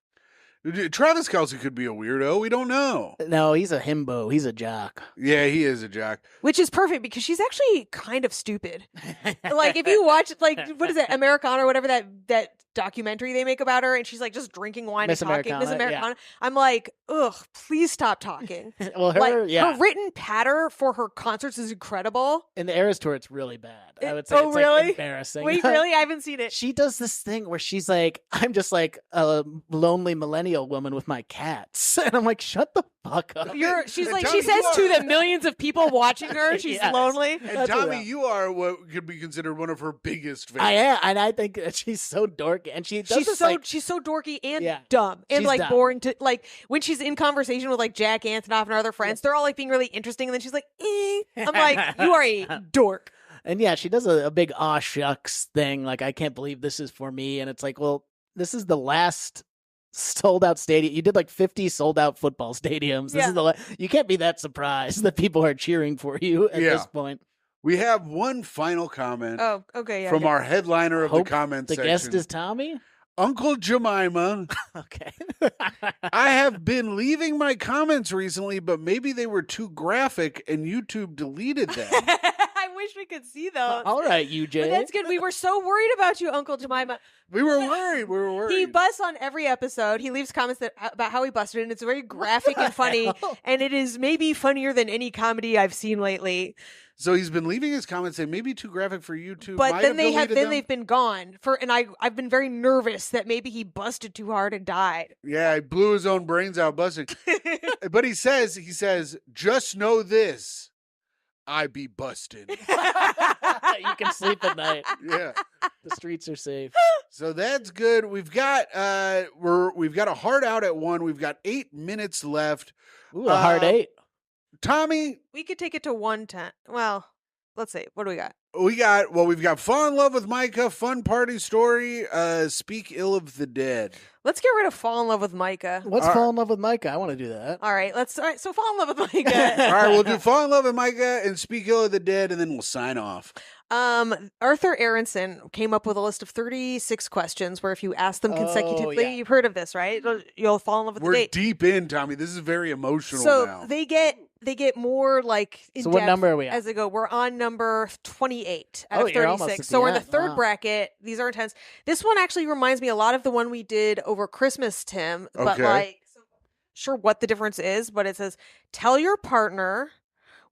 [SPEAKER 1] Travis Kelce could be a weirdo. We don't know.
[SPEAKER 6] No, he's a himbo. He's a jock.
[SPEAKER 1] Yeah, he is a jock.
[SPEAKER 2] which is perfect because she's actually kind of stupid. Like if you watch what is it, Americana or whatever that documentary they make about her, and she's like just drinking wine
[SPEAKER 6] Miss
[SPEAKER 2] and talking. Miss
[SPEAKER 6] Americana, yeah.
[SPEAKER 2] Americana. I'm like, ugh, please stop talking.
[SPEAKER 6] Well, her,
[SPEAKER 2] Like
[SPEAKER 6] yeah.
[SPEAKER 2] her written patter for her concerts is incredible.
[SPEAKER 6] In the Eras Tour, it's really bad. I would say
[SPEAKER 2] Oh,
[SPEAKER 6] it's
[SPEAKER 2] really?
[SPEAKER 6] like embarrassing.
[SPEAKER 2] Wait, really? I haven't seen it.
[SPEAKER 6] She does this thing where she's like, I'm just like a lonely millennial woman with my cats. And I'm like, shut the fuck up.
[SPEAKER 2] She's
[SPEAKER 1] And
[SPEAKER 2] like
[SPEAKER 1] Tommy,
[SPEAKER 2] she says
[SPEAKER 1] you
[SPEAKER 2] to
[SPEAKER 1] are-
[SPEAKER 2] the millions of people watching her, she's
[SPEAKER 6] Yes.
[SPEAKER 2] lonely.
[SPEAKER 1] And
[SPEAKER 6] That's
[SPEAKER 1] Tommy,
[SPEAKER 6] what-
[SPEAKER 1] you are what could be considered one of her biggest fans.
[SPEAKER 6] I am, and I think that she's so dorky. And she does this,
[SPEAKER 2] She's so dorky and
[SPEAKER 6] Yeah.
[SPEAKER 2] dumb and
[SPEAKER 6] She's
[SPEAKER 2] like
[SPEAKER 6] dumb.
[SPEAKER 2] boring to like when she's in conversation with like Jack Antonoff and her other friends, they're all like being really interesting, and then she's like, I'm like, you are a dork.
[SPEAKER 6] And yeah, she does a big aw shucks thing. Like, I can't believe this is for me. And it's like, well, this is the last sold out stadium. You did like 50 sold out football stadiums. This
[SPEAKER 2] Yeah.
[SPEAKER 6] is the you can't be that surprised that people are cheering for you at
[SPEAKER 1] Yeah.
[SPEAKER 6] this point.
[SPEAKER 1] We have one final comment
[SPEAKER 2] Oh, okay, yeah.
[SPEAKER 1] from
[SPEAKER 2] yeah.
[SPEAKER 1] our headliner of
[SPEAKER 6] Hope
[SPEAKER 1] the comment
[SPEAKER 6] The
[SPEAKER 1] section.
[SPEAKER 6] guest is Tommy.
[SPEAKER 1] Uncle Jemima.
[SPEAKER 6] Okay.
[SPEAKER 1] I have been leaving my comments recently, but maybe they were too graphic and YouTube deleted them.
[SPEAKER 2] I wish we could see those.
[SPEAKER 6] All right, UJ.
[SPEAKER 2] But that's good. We were so worried about you, Uncle Jemima.
[SPEAKER 1] We were worried.
[SPEAKER 2] He busts on every episode. He leaves comments about how he busted, and it's very graphic and funny. And it is maybe funnier than any comedy I've seen lately.
[SPEAKER 1] So he's been leaving his comments saying maybe too graphic for YouTube.
[SPEAKER 2] But
[SPEAKER 1] Might
[SPEAKER 2] then
[SPEAKER 1] deleted them.
[SPEAKER 2] they've been gone and I've been very nervous that maybe he busted too hard and died.
[SPEAKER 1] Yeah, he blew his own brains out busting. But he says, just know this. I be busting.
[SPEAKER 6] You can sleep at night.
[SPEAKER 1] Yeah.
[SPEAKER 6] The streets are safe.
[SPEAKER 1] So that's good. We've got we've got a hard out at 1. We've got 8 minutes left.
[SPEAKER 6] Ooh, a hard 8.
[SPEAKER 1] Tommy,
[SPEAKER 2] We could take it to 110. Well, let's see. What do we got?
[SPEAKER 1] we've got Fall in Love with Myka, Fun Party Story, Speak Ill of the Dead.
[SPEAKER 2] Let's get rid of Fall in Love with Myka.
[SPEAKER 6] Let's fall in love with Myka. I want to do that.
[SPEAKER 2] All right, so Fall in Love with
[SPEAKER 1] All
[SPEAKER 2] Myka.
[SPEAKER 1] right, we'll do Fall in Love with Myka and Speak Ill of the Dead, and then we'll sign off.
[SPEAKER 2] Arthur Aronson came up with a list of 36 questions where if you ask them consecutively,
[SPEAKER 6] yeah.
[SPEAKER 2] you've heard of this, right? You'll fall in love with
[SPEAKER 1] We're
[SPEAKER 2] the date.
[SPEAKER 1] deep in, Tommy. This is very emotional
[SPEAKER 2] So
[SPEAKER 1] now.
[SPEAKER 2] they get more like in
[SPEAKER 6] So what
[SPEAKER 2] depth
[SPEAKER 6] number are we at?
[SPEAKER 2] as they go. We're on number 28 out
[SPEAKER 6] Oh,
[SPEAKER 2] of
[SPEAKER 6] you're almost
[SPEAKER 2] 36.
[SPEAKER 6] at
[SPEAKER 2] So
[SPEAKER 6] the
[SPEAKER 2] we're in the
[SPEAKER 6] end.
[SPEAKER 2] third
[SPEAKER 6] Wow.
[SPEAKER 2] bracket. These are intense. This one actually reminds me a lot of the one we did over Christmas, Tim. But
[SPEAKER 1] Okay.
[SPEAKER 2] like, sure what the difference is, but it says tell your partner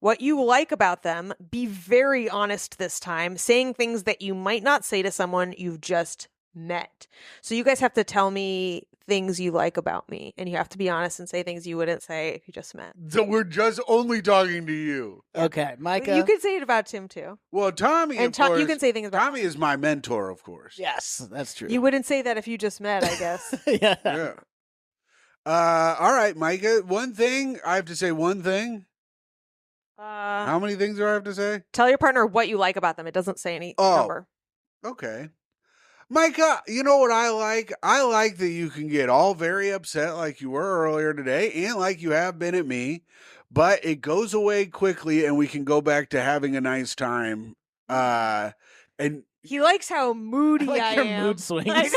[SPEAKER 2] what you like about them. Be very honest this time, saying things that you might not say to someone you've just met. So you guys have to tell me things you like about me, and you have to be honest and say things you wouldn't say if you just met.
[SPEAKER 1] So we're just only talking to you.
[SPEAKER 6] Okay, Myka.
[SPEAKER 2] You could say it about Tim too.
[SPEAKER 1] Well, Tommy,
[SPEAKER 2] And
[SPEAKER 1] of course,
[SPEAKER 2] you can say things about
[SPEAKER 1] Tommy is my mentor, of course.
[SPEAKER 6] Yes, that's true.
[SPEAKER 2] You wouldn't say that if you just met, I guess.
[SPEAKER 6] yeah.
[SPEAKER 1] Yeah. All right, Myka. One thing I have to say. One thing. How many things do I have to say?
[SPEAKER 2] Tell your partner what you like about them. It doesn't say any number.
[SPEAKER 1] Okay. Myka, you know what I like? I like that you can get all very upset like you were earlier today and like you have been at me, but it goes away quickly and we can go back to having a nice time. And
[SPEAKER 2] He likes how moody
[SPEAKER 6] I like
[SPEAKER 2] I
[SPEAKER 6] your
[SPEAKER 2] am.
[SPEAKER 6] mood swings.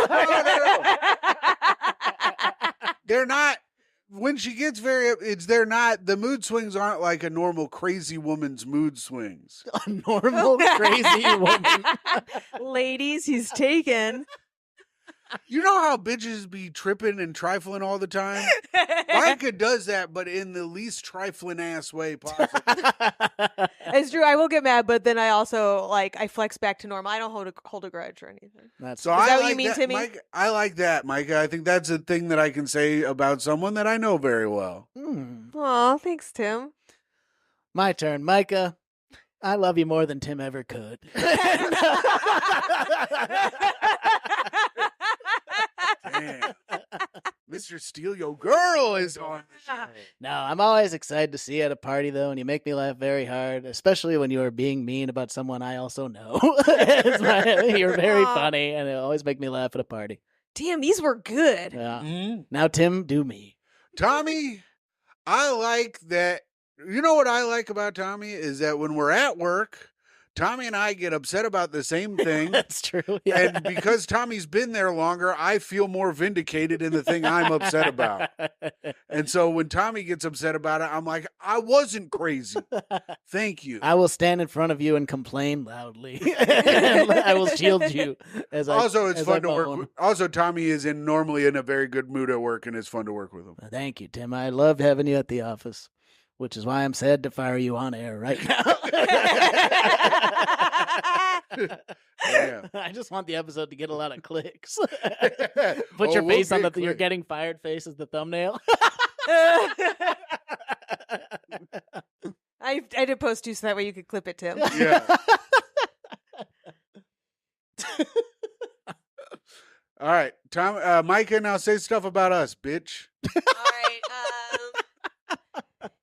[SPEAKER 1] they're not, when she gets the mood swings aren't like a normal crazy woman's mood swings.
[SPEAKER 6] A normal crazy woman.
[SPEAKER 2] Ladies, he's taken.
[SPEAKER 1] You know how bitches be tripping and trifling all the time? Myka does that, but in the least trifling ass way possible.
[SPEAKER 2] It's true. I will get mad, but then I also I flex back to normal. I don't hold a grudge or anything.
[SPEAKER 6] That's
[SPEAKER 1] So
[SPEAKER 2] Is
[SPEAKER 1] I
[SPEAKER 2] that what
[SPEAKER 1] like
[SPEAKER 2] you mean, Timmy?
[SPEAKER 1] Myka, I like that, Myka. I think that's a thing that I can say about someone that I know very well.
[SPEAKER 2] Aw, thanks, Tim.
[SPEAKER 6] My turn, Myka. I love you more than Tim ever could.
[SPEAKER 1] Damn. Mr. Steal Your Girl is on the show.
[SPEAKER 6] No, I'm always excited to see you at a party, though, and you make me laugh very hard, especially when you are being mean about someone I also know. You're very
[SPEAKER 2] Aw.
[SPEAKER 6] funny, and it always make me laugh at a party.
[SPEAKER 2] Damn, these were good.
[SPEAKER 6] Yeah.
[SPEAKER 1] Mm-hmm.
[SPEAKER 6] Now, Tim, do me.
[SPEAKER 1] Tommy, I like that. You know what I like about Tommy is that when we're at work, Tommy and I get upset about the same thing.
[SPEAKER 6] That's true. Yeah.
[SPEAKER 1] And because Tommy's been there longer, I feel more vindicated in the thing I'm upset about. And so when Tommy gets upset about it, I'm like, I wasn't crazy. Thank you.
[SPEAKER 6] I will stand in front of you and complain loudly. I will shield you.
[SPEAKER 1] Also, it's
[SPEAKER 6] as
[SPEAKER 1] fun
[SPEAKER 6] I
[SPEAKER 1] to work
[SPEAKER 6] moan.
[SPEAKER 1] with. Also, Tommy is normally in a very good mood at work, and it's fun to work with him.
[SPEAKER 6] Thank you, Tim. I loved having you at the office, which is why I'm sad to fire you on air right now.
[SPEAKER 1] Yeah.
[SPEAKER 6] I just want the episode to get a lot of clicks. Put
[SPEAKER 1] Oh,
[SPEAKER 6] your
[SPEAKER 1] we'll
[SPEAKER 6] face on
[SPEAKER 1] get
[SPEAKER 6] the you're
[SPEAKER 1] clicks.
[SPEAKER 6] getting fired face as the thumbnail.
[SPEAKER 2] I did post too, so that way you could clip it, Tim.
[SPEAKER 1] Yeah. All right, Tom, Myka, now say stuff about us, bitch.
[SPEAKER 2] All right.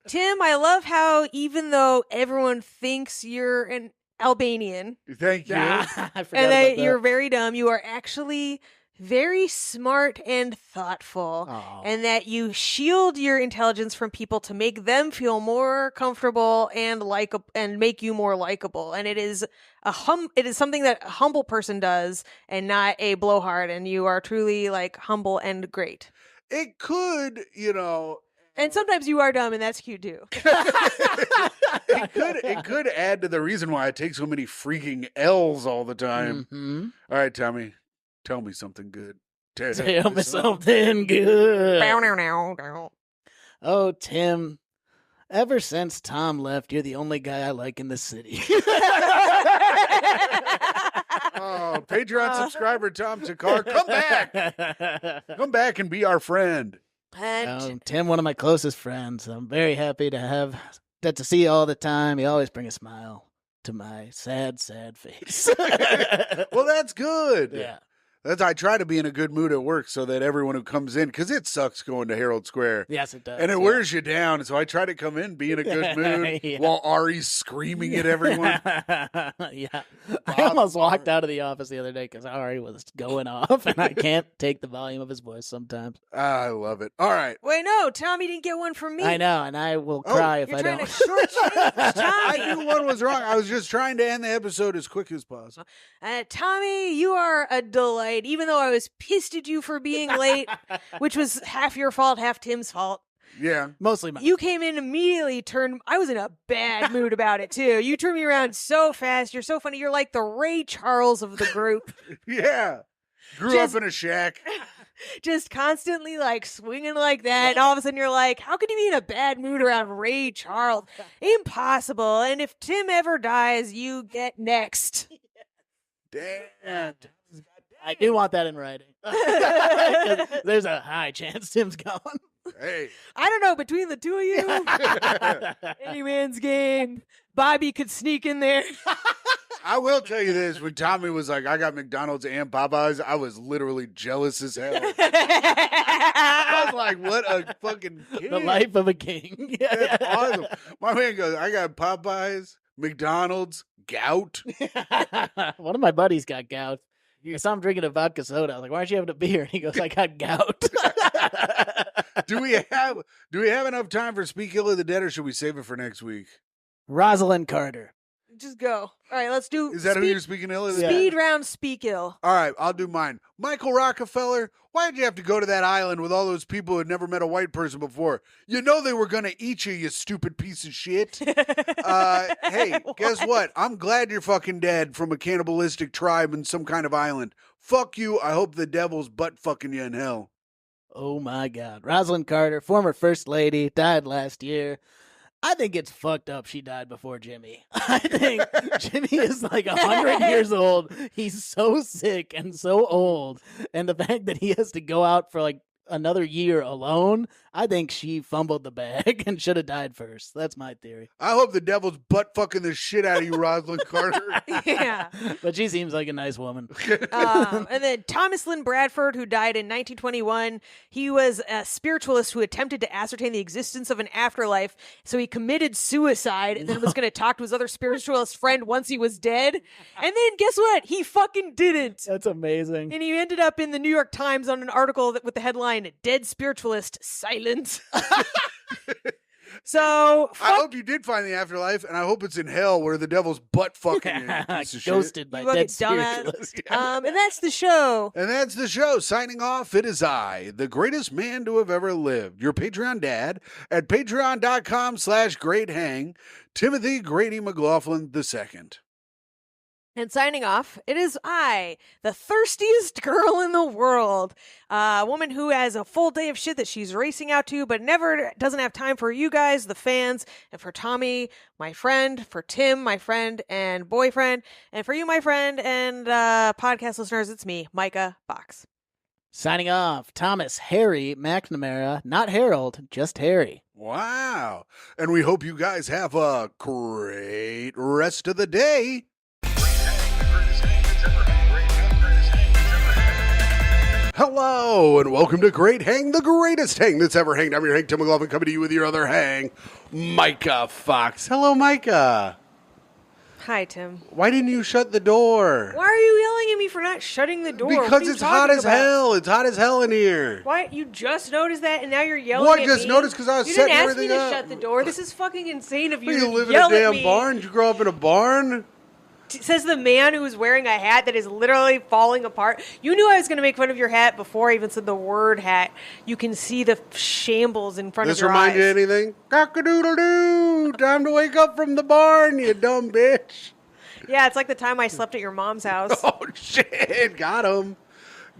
[SPEAKER 2] Tim, I love how even though everyone thinks you're an Albanian
[SPEAKER 1] Thank you.
[SPEAKER 6] I forgot
[SPEAKER 2] and
[SPEAKER 6] about
[SPEAKER 2] that
[SPEAKER 6] that.
[SPEAKER 2] you're very dumb, you are actually very smart and thoughtful.
[SPEAKER 6] Aw.
[SPEAKER 2] And that you shield your intelligence from people to make them feel more comfortable and and make you more likable. And it is it is something that a humble person does and not a blowhard. And you are truly humble and great.
[SPEAKER 1] It could,
[SPEAKER 2] And sometimes you are dumb, and that's cute too.
[SPEAKER 1] it could add to the reason why I take so many freaking L's all the time.
[SPEAKER 6] Mhm.
[SPEAKER 1] All right, Tommy, tell me something good.
[SPEAKER 6] Tell me something good.
[SPEAKER 2] Bow, now, now, now.
[SPEAKER 6] Oh, Tim. Ever since Tom left, you're the only guy I like in the city.
[SPEAKER 1] Oh, Patreon subscriber Tom Takar, come back. Come back and be our friend.
[SPEAKER 2] And
[SPEAKER 6] Tim, one of my closest friends. I'm very happy to get to see you all the time. You always bring a smile to my sad, sad face.
[SPEAKER 1] Well, that's good.
[SPEAKER 6] Yeah.
[SPEAKER 1] I try to be in a good mood at work so that everyone who comes in, because it sucks going to Herald Square.
[SPEAKER 6] Yes, it does.
[SPEAKER 1] And it
[SPEAKER 6] yeah.
[SPEAKER 1] wears you down. So I try to come in, be in a good mood
[SPEAKER 6] Yeah.
[SPEAKER 1] while Ari's screaming at everyone.
[SPEAKER 6] Yeah. I almost walked out of the office the other day because Ari was going off, and I can't take the volume of his voice sometimes.
[SPEAKER 1] I love it. All right.
[SPEAKER 2] wait, no, Tommy didn't get one from me.
[SPEAKER 6] I know, and I will cry if
[SPEAKER 2] You're
[SPEAKER 6] I
[SPEAKER 2] trying
[SPEAKER 6] don't.
[SPEAKER 2] to shortchange
[SPEAKER 1] I
[SPEAKER 2] Tommy.
[SPEAKER 1] knew one was wrong. I was just trying to end the episode as quick as possible.
[SPEAKER 2] Tommy, you are a delight. Even though I was pissed at you for being late, which was half your fault, half Tim's fault.
[SPEAKER 1] Yeah.
[SPEAKER 6] Mostly mine.
[SPEAKER 2] You came in immediately, I was in a bad mood about it too. You turned me around so fast. You're so funny. You're like the Ray Charles of the group.
[SPEAKER 1] Yeah. Grew
[SPEAKER 2] Just-
[SPEAKER 1] up in a shack.
[SPEAKER 2] Just constantly swinging like that. And all of a sudden you're like, how could you be in a bad mood around Ray Charles? Impossible. And if Tim ever dies, you get next.
[SPEAKER 1] Damn.
[SPEAKER 6] I do want that in writing. 'Cause there's a high chance Tim's going.
[SPEAKER 1] Hey,
[SPEAKER 2] I don't know, between the two of you, any man's game. Bobby could sneak in there.
[SPEAKER 1] I will tell you this: when Tommy was like, "I got McDonald's and Popeyes," I was literally jealous as hell. I was like, "What a fucking kid.
[SPEAKER 6] The life of a king.
[SPEAKER 1] That's awesome." My man goes, "I got Popeyes, McDonald's, gout."
[SPEAKER 6] One of my buddies got gout. I saw him drinking a vodka soda. I was like, "Why aren't you having a beer?" And he goes, "I got gout."
[SPEAKER 1] Do we have enough time for Speak Ill of the Dead, or should we save it for next week?
[SPEAKER 6] Rosalind Carter.
[SPEAKER 2] Just go. All right, let's do.
[SPEAKER 1] Is that who you're speaking ill of the
[SPEAKER 2] Speed
[SPEAKER 1] dead?
[SPEAKER 2] round, speak ill.
[SPEAKER 1] All right, I'll do mine. Michael Rockefeller, why did you have to go to that island with all those people who had never met a white person before? You know they were going to eat you, you stupid piece of shit. Hey, guess what? I'm glad you're fucking dead from a cannibalistic tribe in some kind of island. Fuck you. I hope the devil's butt fucking you in hell.
[SPEAKER 6] Oh my God. Rosalind Carter, former First Lady, died last year. I think it's fucked up she died before Jimmy. I think Jimmy is like 100 years old. He's so sick and so old. And the fact that he has to go out for like another year alone, I think she fumbled the bag and should have died first. That's my theory.
[SPEAKER 1] I hope the devil's butt fucking the shit out of you, Rosalind Carter.
[SPEAKER 2] Yeah.
[SPEAKER 6] But she seems like a nice woman.
[SPEAKER 2] And then Thomas Lynn Bradford, who died in 1921. He was a spiritualist who attempted to ascertain the existence of an afterlife. So he committed suicide and then was going to talk to his other spiritualist friend once he was dead. And then guess what? He fucking didn't.
[SPEAKER 6] That's amazing.
[SPEAKER 2] And he ended up in the New York Times on an article with the headline, "Dead Spiritualist, Silent." So,
[SPEAKER 1] I hope you did find the afterlife, and I hope it's in hell where the devil's butt fucking you, piece of shit.
[SPEAKER 6] Ghosted by
[SPEAKER 2] You fucking
[SPEAKER 6] dead
[SPEAKER 2] dumbass.
[SPEAKER 6] spiritualist.
[SPEAKER 2] and that's the show.
[SPEAKER 1] And that's the show. Signing off, it is I, the greatest man to have ever lived, your Patreon dad, at patreon.com/greathang, Timothy Grady McLaughlin II.
[SPEAKER 2] And signing off, it is I, the thirstiest girl in the world. A woman who has a full day of shit that she's racing out to, but never doesn't have time for you guys, the fans, and for Tommy, my friend, for Tim, my friend and boyfriend, and for you, my friend, and podcast listeners, it's me, Myka Box.
[SPEAKER 6] Signing off, Thomas Harry McNamara, not Harold, just Harry.
[SPEAKER 1] Wow. And we hope you guys have a great rest of the day. Hello, and welcome to Great Hang, the greatest hang that's ever hanged. I'm your hang, Tim McLaughlin, coming to you with your other hang, Myka Fox. Hello, Myka.
[SPEAKER 2] Hi, Tim.
[SPEAKER 1] Why didn't you shut the door?
[SPEAKER 2] Why are you yelling at me for not shutting the door? What
[SPEAKER 1] Because
[SPEAKER 2] are you
[SPEAKER 1] it's hot
[SPEAKER 2] talking
[SPEAKER 1] as
[SPEAKER 2] about?
[SPEAKER 1] hell. It's hot as hell in here.
[SPEAKER 2] Why? You just noticed that, and now you're yelling
[SPEAKER 1] What?
[SPEAKER 2] at
[SPEAKER 1] Just
[SPEAKER 2] me?
[SPEAKER 1] noticed 'cause I was
[SPEAKER 2] You
[SPEAKER 1] setting
[SPEAKER 2] didn't ask me
[SPEAKER 1] everything
[SPEAKER 2] to
[SPEAKER 1] up.
[SPEAKER 2] shut the door. This is fucking insane of you.
[SPEAKER 1] You
[SPEAKER 2] to
[SPEAKER 1] live in a
[SPEAKER 2] yell at
[SPEAKER 1] damn
[SPEAKER 2] me.
[SPEAKER 1] barn? Did you grow up in a barn?
[SPEAKER 2] Says the man who is wearing a hat that is literally falling apart. You knew I was going to make fun of your hat before I even said the word hat. You can see the shambles in front
[SPEAKER 1] This
[SPEAKER 2] of your
[SPEAKER 1] remind
[SPEAKER 2] eyes.
[SPEAKER 1] you of anything? Cock-a-doodle-doo. Time to wake up from the barn, you dumb bitch.
[SPEAKER 2] Yeah, it's like the time I slept at your mom's house.
[SPEAKER 1] Oh, shit. Got him.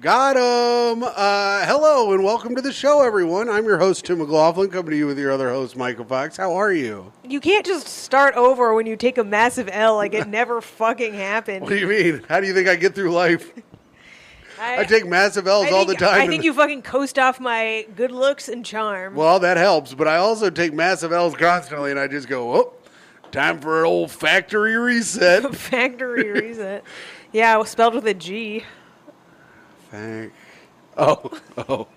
[SPEAKER 1] Got him. Hello, and welcome to the show, everyone. I'm your host, Tim McLaughlin, coming to you with your other host, Myka Fox. How are you?
[SPEAKER 2] You can't just start over when you take a massive L like it never fucking happened.
[SPEAKER 1] What do you mean? How do you think I get through life? I take massive L's all the time.
[SPEAKER 2] I think you fucking coast off my good looks and charm.
[SPEAKER 1] Well, that helps, but I also take massive L's constantly, and I just go, oh, time for an old factory reset.
[SPEAKER 2] Factory reset. Yeah, spelled with a G.
[SPEAKER 1] Oh,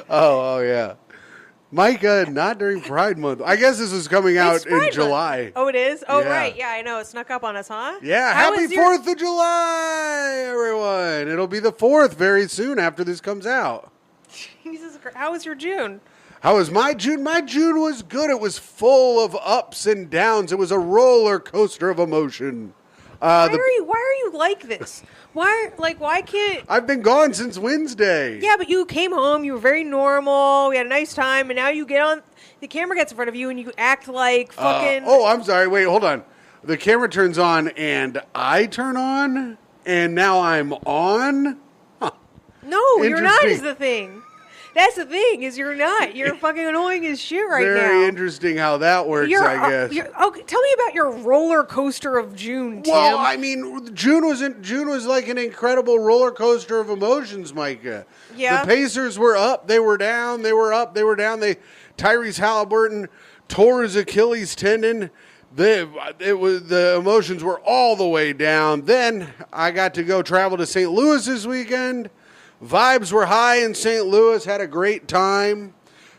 [SPEAKER 1] yeah. Myka, not during Pride Month. I guess this is coming out
[SPEAKER 2] It's Pride
[SPEAKER 1] in
[SPEAKER 2] Month.
[SPEAKER 1] July.
[SPEAKER 2] Oh, it is? Oh,
[SPEAKER 1] Yeah.
[SPEAKER 2] right. Yeah, I know. It snuck up on us, huh?
[SPEAKER 1] Yeah,
[SPEAKER 2] How
[SPEAKER 1] happy
[SPEAKER 2] was your-
[SPEAKER 1] 4th of July, everyone. It'll be the 4th very soon after this comes out.
[SPEAKER 2] Jesus Christ. How was your June?
[SPEAKER 1] How was my June? My June was good. It was full of ups and downs. It was a roller coaster of emotion.
[SPEAKER 2] Why are you like this? Why can't...
[SPEAKER 1] I've been gone since Wednesday.
[SPEAKER 2] Yeah, but you came home, you were very normal, we had a nice time, and now you get on... The camera gets in front of you, and you act like fucking...
[SPEAKER 1] I'm sorry. Wait, hold on. The camera turns on, and I turn on, and now I'm on?
[SPEAKER 2] No, you're not
[SPEAKER 1] Interesting.
[SPEAKER 2] is the thing. That's the thing, is you're not. You're fucking annoying as shit right now.
[SPEAKER 1] Very interesting how that works, I guess.
[SPEAKER 2] Okay, tell me about your roller coaster of June, Tim.
[SPEAKER 1] Well, I mean, June was like an incredible roller coaster of emotions, Myka.
[SPEAKER 2] Yeah.
[SPEAKER 1] The Pacers were up, they were down, they were up, they were down. Tyrese Halliburton tore his Achilles tendon. The emotions were all the way down. Then I got to go travel to St. Louis this weekend. Vibes were high in St. Louis. Had a great time.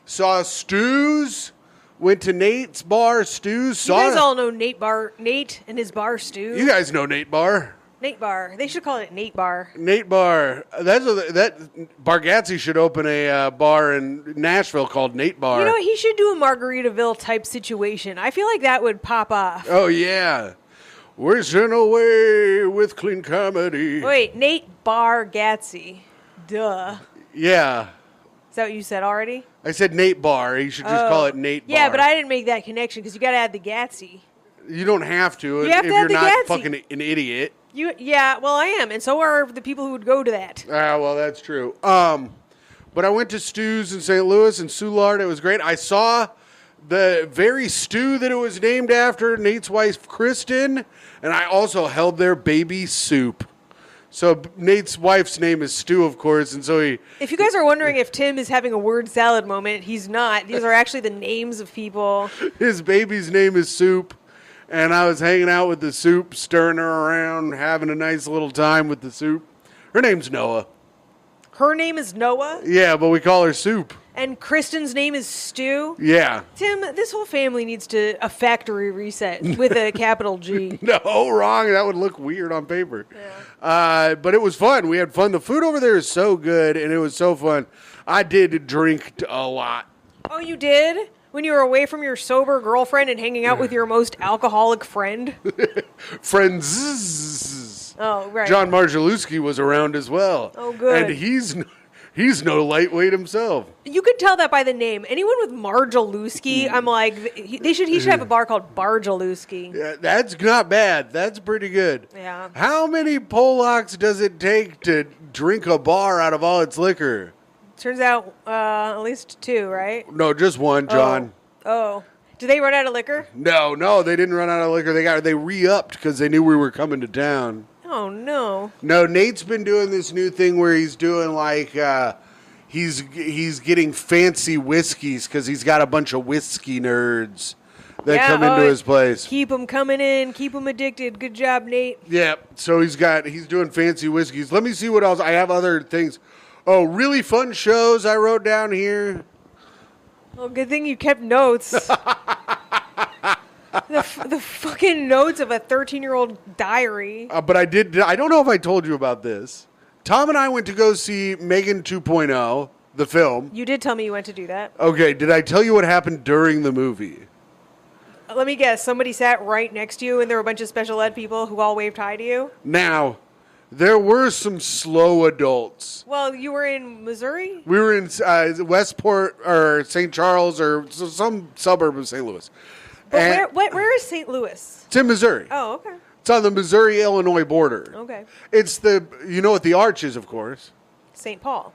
[SPEAKER 1] Saw Stu's. Went to Nate's bar. Stu's.
[SPEAKER 2] You guys all know Nate and his bar, Stu.
[SPEAKER 1] You guys know Nate Bar.
[SPEAKER 2] Nate Bar. They should call it Nate Bar.
[SPEAKER 1] Nate Bar. That Bargatze should open a bar in Nashville called Nate Bar.
[SPEAKER 2] You know what? He should do a Margaritaville type situation. I feel like that would pop off.
[SPEAKER 1] Oh yeah, wishing away with clean comedy.
[SPEAKER 2] Wait, Nate Bargatze. Duh.
[SPEAKER 1] Yeah,
[SPEAKER 2] Is that what you said already?
[SPEAKER 1] I said Nate Bar. You should just call it Nate Bar.
[SPEAKER 2] Yeah, but I didn't make that connection because you got to add the Gatsy.
[SPEAKER 1] You don't have to.
[SPEAKER 2] You have
[SPEAKER 1] if
[SPEAKER 2] to add
[SPEAKER 1] you're
[SPEAKER 2] the
[SPEAKER 1] not
[SPEAKER 2] Gatsby.
[SPEAKER 1] fucking an idiot.
[SPEAKER 2] Yeah, well, I am, and so are the people who would go to that.
[SPEAKER 1] Well, that's true. But I went to Stu's in St. Louis and Soulard. It was great. I saw the very stew that it was named after, Nate's wife, Kristen, and I also held their baby soup. So Nate's wife's name is Stu, of course, and so he...
[SPEAKER 2] If you guys are wondering if Tim is having a word salad moment, he's not. These are actually the names of people.
[SPEAKER 1] His baby's name is Soup, and I was hanging out with the Soup, stirring her around, having a nice little time with the Soup. Her name's Noah.
[SPEAKER 2] Her name is Noah,
[SPEAKER 1] Yeah, but we call her Soup.
[SPEAKER 2] and Kristen's name is Stu.
[SPEAKER 1] Yeah.
[SPEAKER 2] Tim, this whole family needs a factory reset with a capital G.
[SPEAKER 1] No, wrong. That would look weird on paper. But it was fun. We had fun. The food over there is so good, and it was so fun. I did drink a lot.
[SPEAKER 2] Oh, you did? When you were away from your sober girlfriend and hanging out with your most alcoholic friend?
[SPEAKER 1] Friends.
[SPEAKER 2] Oh, right.
[SPEAKER 1] John Marjalewski was around as well.
[SPEAKER 2] Oh, good.
[SPEAKER 1] And he's no lightweight himself.
[SPEAKER 2] You could tell that by the name. Anyone with Marjalewski, I'm like, he should have a bar called Barjalewski.
[SPEAKER 1] Yeah, that's not bad. That's pretty good.
[SPEAKER 2] Yeah.
[SPEAKER 1] How many Polacks does it take to drink a bar out of all its liquor?
[SPEAKER 2] Turns out at least 2, right?
[SPEAKER 1] No, just one, John.
[SPEAKER 2] Oh. Did they run out of liquor?
[SPEAKER 1] No, they didn't run out of liquor. They re-upped because they knew we were coming to town.
[SPEAKER 2] Oh, no.
[SPEAKER 1] No, Nate's been doing this new thing where he's doing like he's getting fancy whiskeys because he's got a bunch of whiskey nerds that come into his place.
[SPEAKER 2] Keep them coming in. Keep them addicted. Good job, Nate.
[SPEAKER 1] Yeah, so he's doing fancy whiskeys. Let me see what else. I have other things. Oh, really fun shows I wrote down here.
[SPEAKER 2] Well, good thing you kept notes. The fucking notes of a 13-year-old diary.
[SPEAKER 1] But I don't know if I told you about this. Tom and I went to go see Megan 2.0, the film.
[SPEAKER 2] You did tell me you went to do that.
[SPEAKER 1] Okay, did I tell you what happened during the movie?
[SPEAKER 2] Let me guess. Somebody sat right next to you, and there were a bunch of special ed people who all waved hi to you?
[SPEAKER 1] Now, there were some slow adults.
[SPEAKER 2] Well, you were in Missouri?
[SPEAKER 1] We were in Westport or St. Charles or some suburb of St. Louis.
[SPEAKER 2] But where is St. Louis?
[SPEAKER 1] It's in Missouri.
[SPEAKER 2] Oh, okay.
[SPEAKER 1] It's on the Missouri-Illinois border.
[SPEAKER 2] Okay.
[SPEAKER 1] It's you know what the Arch is, of course.
[SPEAKER 2] St. Paul.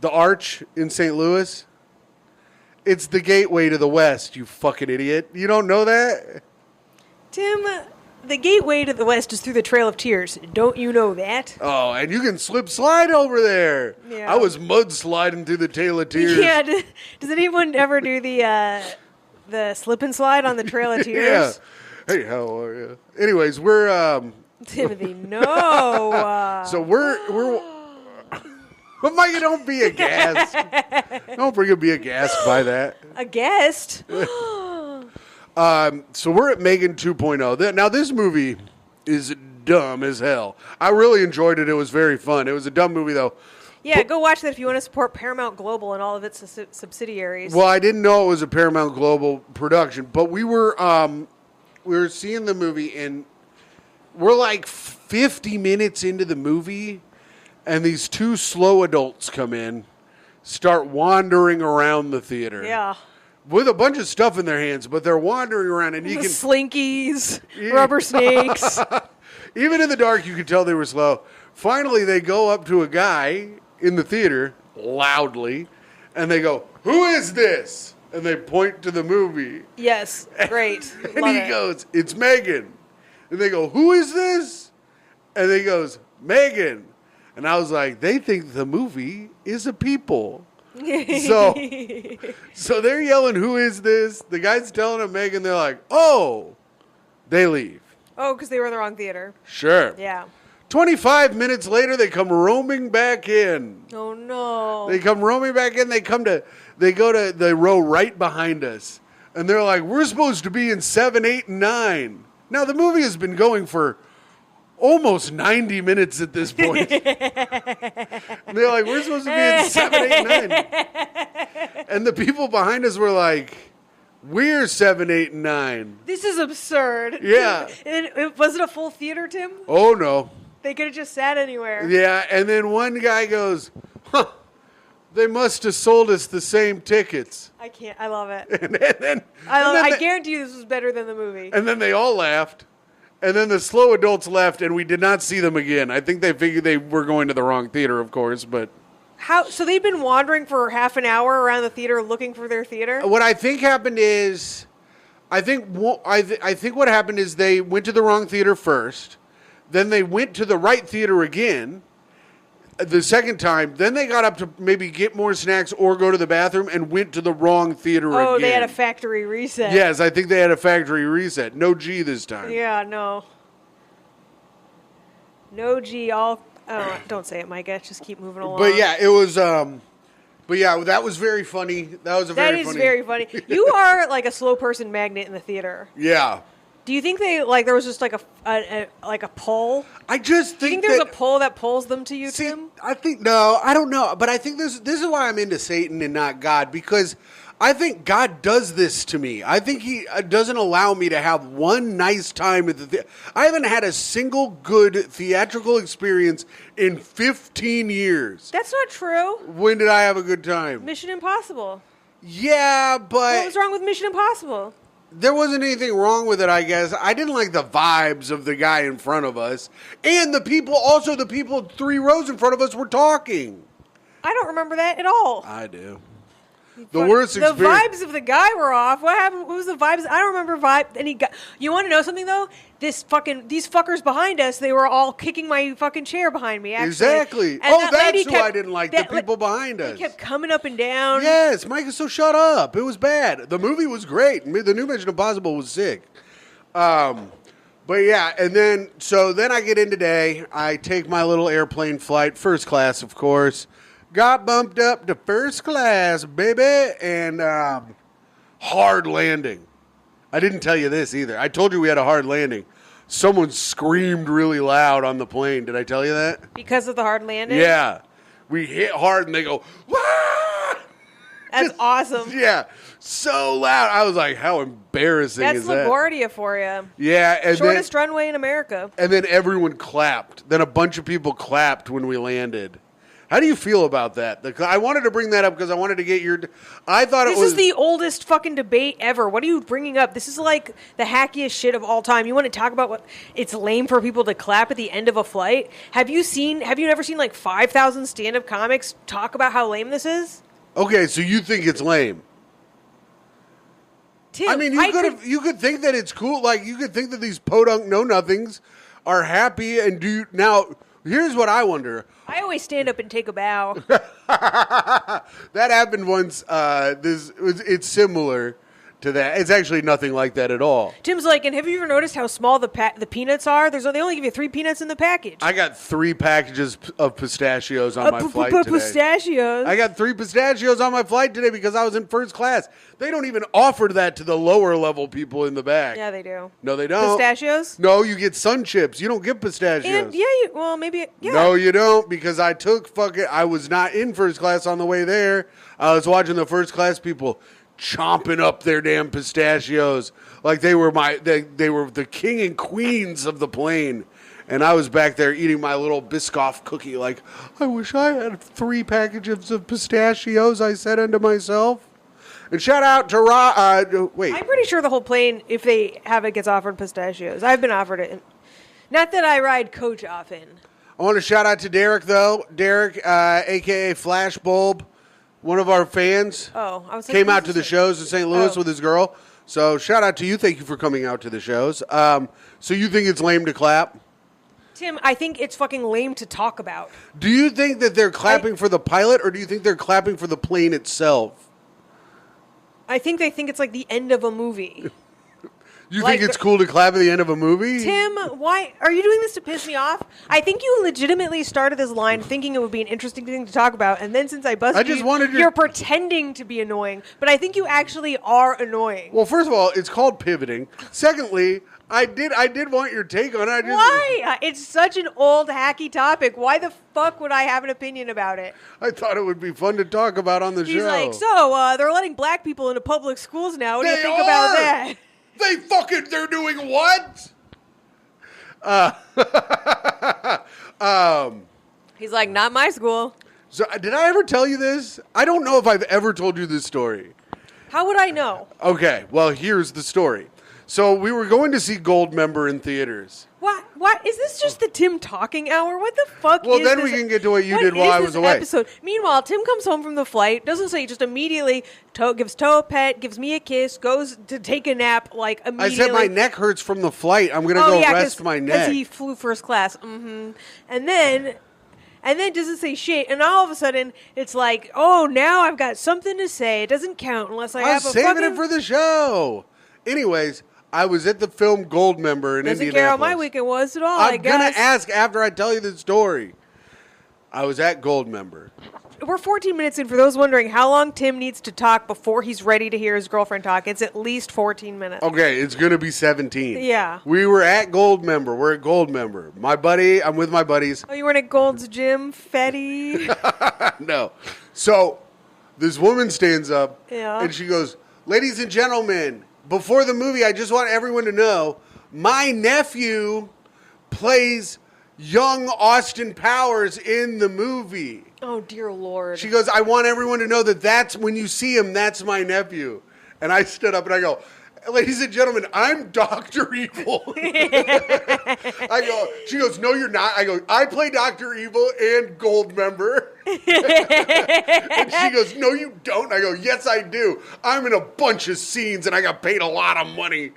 [SPEAKER 1] The Arch in St. Louis. It's the gateway to the West, you fucking idiot. You don't know that?
[SPEAKER 2] Tim, the gateway to the West is through the Trail of Tears. Don't you know that?
[SPEAKER 1] Oh, and you can slide over there.
[SPEAKER 2] Yeah.
[SPEAKER 1] I was mudsliding through the Trail of Tears.
[SPEAKER 2] Yeah. Does anyone ever do the slip and slide on the Trail of
[SPEAKER 1] Yeah.
[SPEAKER 2] Tears?
[SPEAKER 1] Hey, how are you? Anyways, we're
[SPEAKER 2] Timothy, no.
[SPEAKER 1] so we're but Micah, don't be aghast. Don't be aghast by that.
[SPEAKER 2] A guest?
[SPEAKER 1] So we're at Megan 2.0. Now this movie is dumb as hell. I really enjoyed it. It was very fun. It was a dumb movie though.
[SPEAKER 2] Yeah, go watch that if you want to support Paramount Global and all of its subsidiaries.
[SPEAKER 1] Well, I didn't know it was a Paramount Global production, but we were seeing the movie and we're like 50 minutes into the movie and these 2 slow adults come in, start wandering around the theater.
[SPEAKER 2] Yeah.
[SPEAKER 1] With a bunch of stuff in their hands, but they're wandering around and you
[SPEAKER 2] The
[SPEAKER 1] can
[SPEAKER 2] slinkies, rubber snakes.
[SPEAKER 1] even in the dark you could tell they were slow. Finally they go up to a guy in the theater loudly And they go, "Who is this?" And they point to the movie.
[SPEAKER 2] Yes, great.
[SPEAKER 1] And
[SPEAKER 2] Love
[SPEAKER 1] he
[SPEAKER 2] it.
[SPEAKER 1] goes, "It's Megan." And they go, "Who is this?" And he goes, "Megan." And I was like, they think the movie is a people. So they're yelling, "Who is this?" The guy's telling them Megan. They're like, "Oh." They leave.
[SPEAKER 2] Oh, because they were in the wrong theater.
[SPEAKER 1] Sure.
[SPEAKER 2] Yeah.
[SPEAKER 1] 25 minutes later, they come roaming back in.
[SPEAKER 2] Oh no.
[SPEAKER 1] They come roaming back in. They go to the row right behind us. And they're like, "We're supposed to be in 7, 8, and 9. Now, the movie has been going for almost 90 minutes at this point. And they're like, "We're supposed to be in 7, 8, and 9. And the people behind us were like, "We're 7, 8, and 9.
[SPEAKER 2] This is absurd.
[SPEAKER 1] Yeah.
[SPEAKER 2] Was it a full theater, Tim?
[SPEAKER 1] Oh, no.
[SPEAKER 2] They could have just sat anywhere.
[SPEAKER 1] Yeah, and then one guy goes, "Huh, they must have sold us the same tickets."
[SPEAKER 2] I can't. I love it.
[SPEAKER 1] And then,
[SPEAKER 2] I guarantee you this was better than the movie.
[SPEAKER 1] and then they all laughed. And then the slow adults left, and we did not see them again. I think they figured they were going to the wrong theater, of course, but...
[SPEAKER 2] So they've been wandering for half an hour around the theater looking for their theater?
[SPEAKER 1] What I think happened is... I think what happened is they went to the wrong theater first. Then they went to the right theater again the second time. Then they got up to maybe get more snacks or go to the bathroom and went to the wrong theater again.
[SPEAKER 2] Oh, they had a factory reset.
[SPEAKER 1] Yes, I think they had a factory reset. No G this time.
[SPEAKER 2] Yeah, no. No G, all... Oh, don't say it, Myka. Just keep moving along.
[SPEAKER 1] But yeah, it was... But yeah, that was very funny. That was
[SPEAKER 2] That is very funny. You are like a slow person magnet in the theater.
[SPEAKER 1] Yeah.
[SPEAKER 2] Do you think there was just like a pull?
[SPEAKER 1] I just
[SPEAKER 2] Do you
[SPEAKER 1] think
[SPEAKER 2] think there's
[SPEAKER 1] that...
[SPEAKER 2] a pull that pulls them to you,
[SPEAKER 1] See,
[SPEAKER 2] Tim?
[SPEAKER 1] I think no, I don't know, but I think this is why I'm into Satan and not God, because I think God does this to me. I think he doesn't allow me to have one nice time at the theater. I haven't had a single good theatrical experience in 15 years.
[SPEAKER 2] That's not true.
[SPEAKER 1] When did I have a good time?
[SPEAKER 2] Mission Impossible.
[SPEAKER 1] Yeah,
[SPEAKER 2] What
[SPEAKER 1] but
[SPEAKER 2] was wrong with Mission Impossible?
[SPEAKER 1] there wasn't anything wrong with it, I guess. I didn't like the vibes of the guy in front of us. And the people 3 rows in front of us were talking.
[SPEAKER 2] I don't remember that at all.
[SPEAKER 1] I do. The worst
[SPEAKER 2] The
[SPEAKER 1] experience.
[SPEAKER 2] vibes of the guy were off. What happened? What was the vibes? I don't remember any guy. You want to know something though? These fuckers behind us, they were all kicking my fucking chair behind me. Actually.
[SPEAKER 1] Exactly.
[SPEAKER 2] And
[SPEAKER 1] Oh,
[SPEAKER 2] that
[SPEAKER 1] that's
[SPEAKER 2] lady
[SPEAKER 1] who
[SPEAKER 2] kept-
[SPEAKER 1] I didn't like.
[SPEAKER 2] that
[SPEAKER 1] The people behind us.
[SPEAKER 2] They kept coming up and down.
[SPEAKER 1] Yes, Myka, so shut up. It was bad. The movie was great. The new Mission Impossible was sick. But yeah, and then I get in today. I take my little airplane flight, first class, of course. Got bumped up to first class, baby, and hard landing. I didn't tell you this either. I told you we had a hard landing. Someone screamed really loud on the plane. Did I tell you that?
[SPEAKER 2] Because of the hard landing.
[SPEAKER 1] Yeah. We hit hard and they go, "Wah!"
[SPEAKER 2] That's awesome.
[SPEAKER 1] Yeah. So loud. I was like, how embarrassing
[SPEAKER 2] That's
[SPEAKER 1] is that?
[SPEAKER 2] LaGuardia for you.
[SPEAKER 1] Yeah. And
[SPEAKER 2] Shortest runway in America.
[SPEAKER 1] then everyone clapped. Then a bunch of people clapped when we landed. How do you feel about that? I wanted to bring that up because I wanted to get your... I thought
[SPEAKER 2] This
[SPEAKER 1] it was...
[SPEAKER 2] is the oldest fucking debate ever. What are you bringing up? This is like the hackiest shit of all time. You want to talk about what it's lame for people to clap at the end of a flight? Have you never seen like 5,000 stand-up comics talk about how lame this is?
[SPEAKER 1] Okay, so you think it's lame.
[SPEAKER 2] Tim,
[SPEAKER 1] I mean, you could think that it's cool. Like, you could think that these podunk know-nothings are happy and do... Now, here's what I wonder.
[SPEAKER 2] I always stand up and take a bow.
[SPEAKER 1] That happened once. It's similar to that. It's actually nothing like that at all.
[SPEAKER 2] Tim's like, and have you ever noticed how small the peanuts are? They only give you 3 peanuts in the package.
[SPEAKER 1] I got 3 packages of pistachios on my flight today.
[SPEAKER 2] Pistachios.
[SPEAKER 1] I got 3 pistachios on my flight today because I was in first class. They don't even offer that to the lower level people in the back.
[SPEAKER 2] Yeah, they do.
[SPEAKER 1] No, they don't.
[SPEAKER 2] Pistachios?
[SPEAKER 1] No, you get sun chips. You don't get pistachios.
[SPEAKER 2] And maybe.
[SPEAKER 1] No, you don't, because I was not in first class on the way there. I was watching the first class people chomping up their damn pistachios like they were they were the king and queens of the plane. And I was back there eating my little Biscoff cookie like, I wish I had 3 packages of pistachios, I said unto myself. And shout out to wait.
[SPEAKER 2] I'm pretty sure the whole plane, if they have it, gets offered pistachios. I've been offered it. Not that I ride coach often.
[SPEAKER 1] I want to shout out to Derek, though. Derek, a.k.a. Flashbulb. one of our fans,
[SPEAKER 2] Oh, I was like,
[SPEAKER 1] came
[SPEAKER 2] who's
[SPEAKER 1] out to the
[SPEAKER 2] this?
[SPEAKER 1] shows in St. Louis
[SPEAKER 2] Oh.
[SPEAKER 1] with his girl. So shout out to you. Thank you for coming out to the shows. So you think it's lame to clap?
[SPEAKER 2] Tim, I think it's fucking lame to talk about.
[SPEAKER 1] Do you think that they're clapping for the pilot, or do you think they're clapping for the plane itself?
[SPEAKER 2] I think they think it's like the end of a movie.
[SPEAKER 1] You
[SPEAKER 2] Like
[SPEAKER 1] think it's
[SPEAKER 2] the-
[SPEAKER 1] cool to clap at the end of a movie?
[SPEAKER 2] Tim, why are you doing this to piss me off? I think you legitimately started this line thinking it would be an interesting thing to talk about, and then since I busted
[SPEAKER 1] I just
[SPEAKER 2] you,
[SPEAKER 1] wanted your-
[SPEAKER 2] you're pretending to be annoying. But I think you actually are annoying.
[SPEAKER 1] Well, first of all, it's called pivoting. Secondly, I did want your take on it. I just,
[SPEAKER 2] Why? It's such an old hacky topic. Why the fuck would I have an opinion about it?
[SPEAKER 1] I thought it would be fun to talk about on the
[SPEAKER 2] He's
[SPEAKER 1] show.
[SPEAKER 2] like, so they're letting black people into public schools now. What do you
[SPEAKER 1] They
[SPEAKER 2] think about
[SPEAKER 1] are!
[SPEAKER 2] that?
[SPEAKER 1] They're doing what?
[SPEAKER 2] He's like, not my school.
[SPEAKER 1] So did I ever tell you this? I don't know if I've ever told you this story.
[SPEAKER 2] How would I know?
[SPEAKER 1] Okay, well, here's the story. So we were going to see Goldmember in theaters.
[SPEAKER 2] What? Is this just the Tim talking hour? What the fuck
[SPEAKER 1] Well,
[SPEAKER 2] is
[SPEAKER 1] then
[SPEAKER 2] this?
[SPEAKER 1] we can get to what you
[SPEAKER 2] What
[SPEAKER 1] did while
[SPEAKER 2] is
[SPEAKER 1] I
[SPEAKER 2] this
[SPEAKER 1] was away.
[SPEAKER 2] Episode? Meanwhile, Tim comes home from the flight, doesn't say, just immediately gives Toe a pet, gives me a kiss, goes to take a nap, like
[SPEAKER 1] I
[SPEAKER 2] immediately.
[SPEAKER 1] said my neck hurts from the flight. I'm going to
[SPEAKER 2] Oh,
[SPEAKER 1] go
[SPEAKER 2] yeah,
[SPEAKER 1] rest my
[SPEAKER 2] because
[SPEAKER 1] neck.
[SPEAKER 2] he flew first class. And then doesn't say shit. And all of a sudden, it's like, oh, now I've got something to say. It doesn't count unless I
[SPEAKER 1] I
[SPEAKER 2] have
[SPEAKER 1] was
[SPEAKER 2] a
[SPEAKER 1] saving
[SPEAKER 2] fucking...
[SPEAKER 1] it for the show. Anyways, I was at the film Goldmember in
[SPEAKER 2] doesn't
[SPEAKER 1] Indianapolis.
[SPEAKER 2] care how my weekend was at all, I
[SPEAKER 1] I'm going
[SPEAKER 2] guess.
[SPEAKER 1] to ask after I tell you the story. I was at Goldmember.
[SPEAKER 2] We're 14 minutes in. For those wondering how long Tim needs to talk before he's ready to hear his girlfriend talk, it's at least 14 minutes.
[SPEAKER 1] Okay, it's going to be 17.
[SPEAKER 2] Yeah.
[SPEAKER 1] We were at Goldmember. We're at Goldmember. I'm with my buddies.
[SPEAKER 2] Oh, you weren't at Gold's Gym, Fetty?
[SPEAKER 1] No. So this woman stands up
[SPEAKER 2] Yeah.
[SPEAKER 1] and she goes, ladies and gentlemen, before the movie, I just want everyone to know my nephew plays young Austin Powers in the movie.
[SPEAKER 2] Oh, dear Lord.
[SPEAKER 1] She goes, I want everyone to know that that's when you see him, that's my nephew. And I stood up and I go, ladies and gentlemen, I'm Dr. Evil. She goes, no, you're not. I go, I play Dr. Evil and Goldmember. And she goes, no, you don't. I go, yes, I do. I'm in a bunch of scenes and I got paid a lot of money.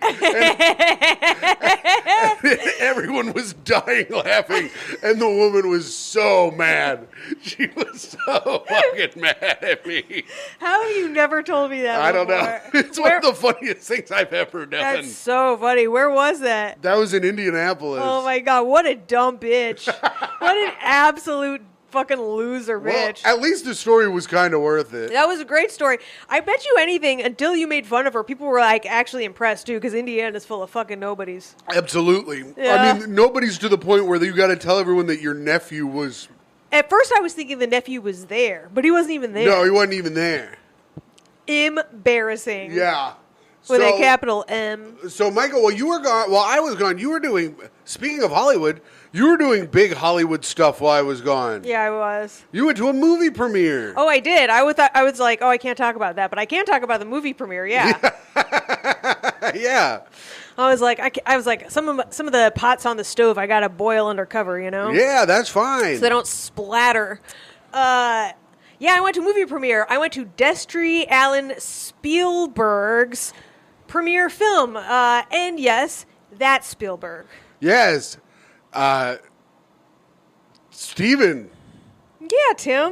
[SPEAKER 1] And everyone was dying laughing. And the woman was so mad. She was so fucking mad at me.
[SPEAKER 2] How have you never told me that
[SPEAKER 1] I don't know.
[SPEAKER 2] before?
[SPEAKER 1] It's one of the funniest things I've ever done.
[SPEAKER 2] That's so funny. Where was that?
[SPEAKER 1] That was in Indianapolis.
[SPEAKER 2] Oh, my God. What a dumb bitch. What an absolute fucking loser
[SPEAKER 1] Well,
[SPEAKER 2] bitch.
[SPEAKER 1] at least the story was kind of worth it.
[SPEAKER 2] That was a great story. I bet you anything, until you made fun of her, people were like actually impressed too, because Indiana's full of fucking nobodies.
[SPEAKER 1] Absolutely.
[SPEAKER 2] Yeah.
[SPEAKER 1] I mean, nobody's to the point where you got to tell everyone that your nephew was.
[SPEAKER 2] At first, I was thinking the nephew was there, but he wasn't even there.
[SPEAKER 1] No, he wasn't even there.
[SPEAKER 2] Embarrassing.
[SPEAKER 1] Yeah.
[SPEAKER 2] With
[SPEAKER 1] so,
[SPEAKER 2] a capital M.
[SPEAKER 1] So, Michael, while you were gone, while I was gone, you were doing. Speaking of Hollywood, you were doing big Hollywood stuff while I was gone.
[SPEAKER 2] Yeah, I was.
[SPEAKER 1] You went to a movie premiere.
[SPEAKER 2] Oh, I did. I was like, oh, I can't talk about that, but I can talk about the movie premiere. Yeah.
[SPEAKER 1] Yeah.
[SPEAKER 2] I was like, I was like, some of the pots on the stove, I gotta boil under cover, you know.
[SPEAKER 1] Yeah, that's fine.
[SPEAKER 2] So they don't splatter. Yeah, I went to a movie premiere. I went to Destry Allen Spielberg's premiere film. And yes, that's Spielberg.
[SPEAKER 1] Yes. Steven.
[SPEAKER 2] Yeah, Tim.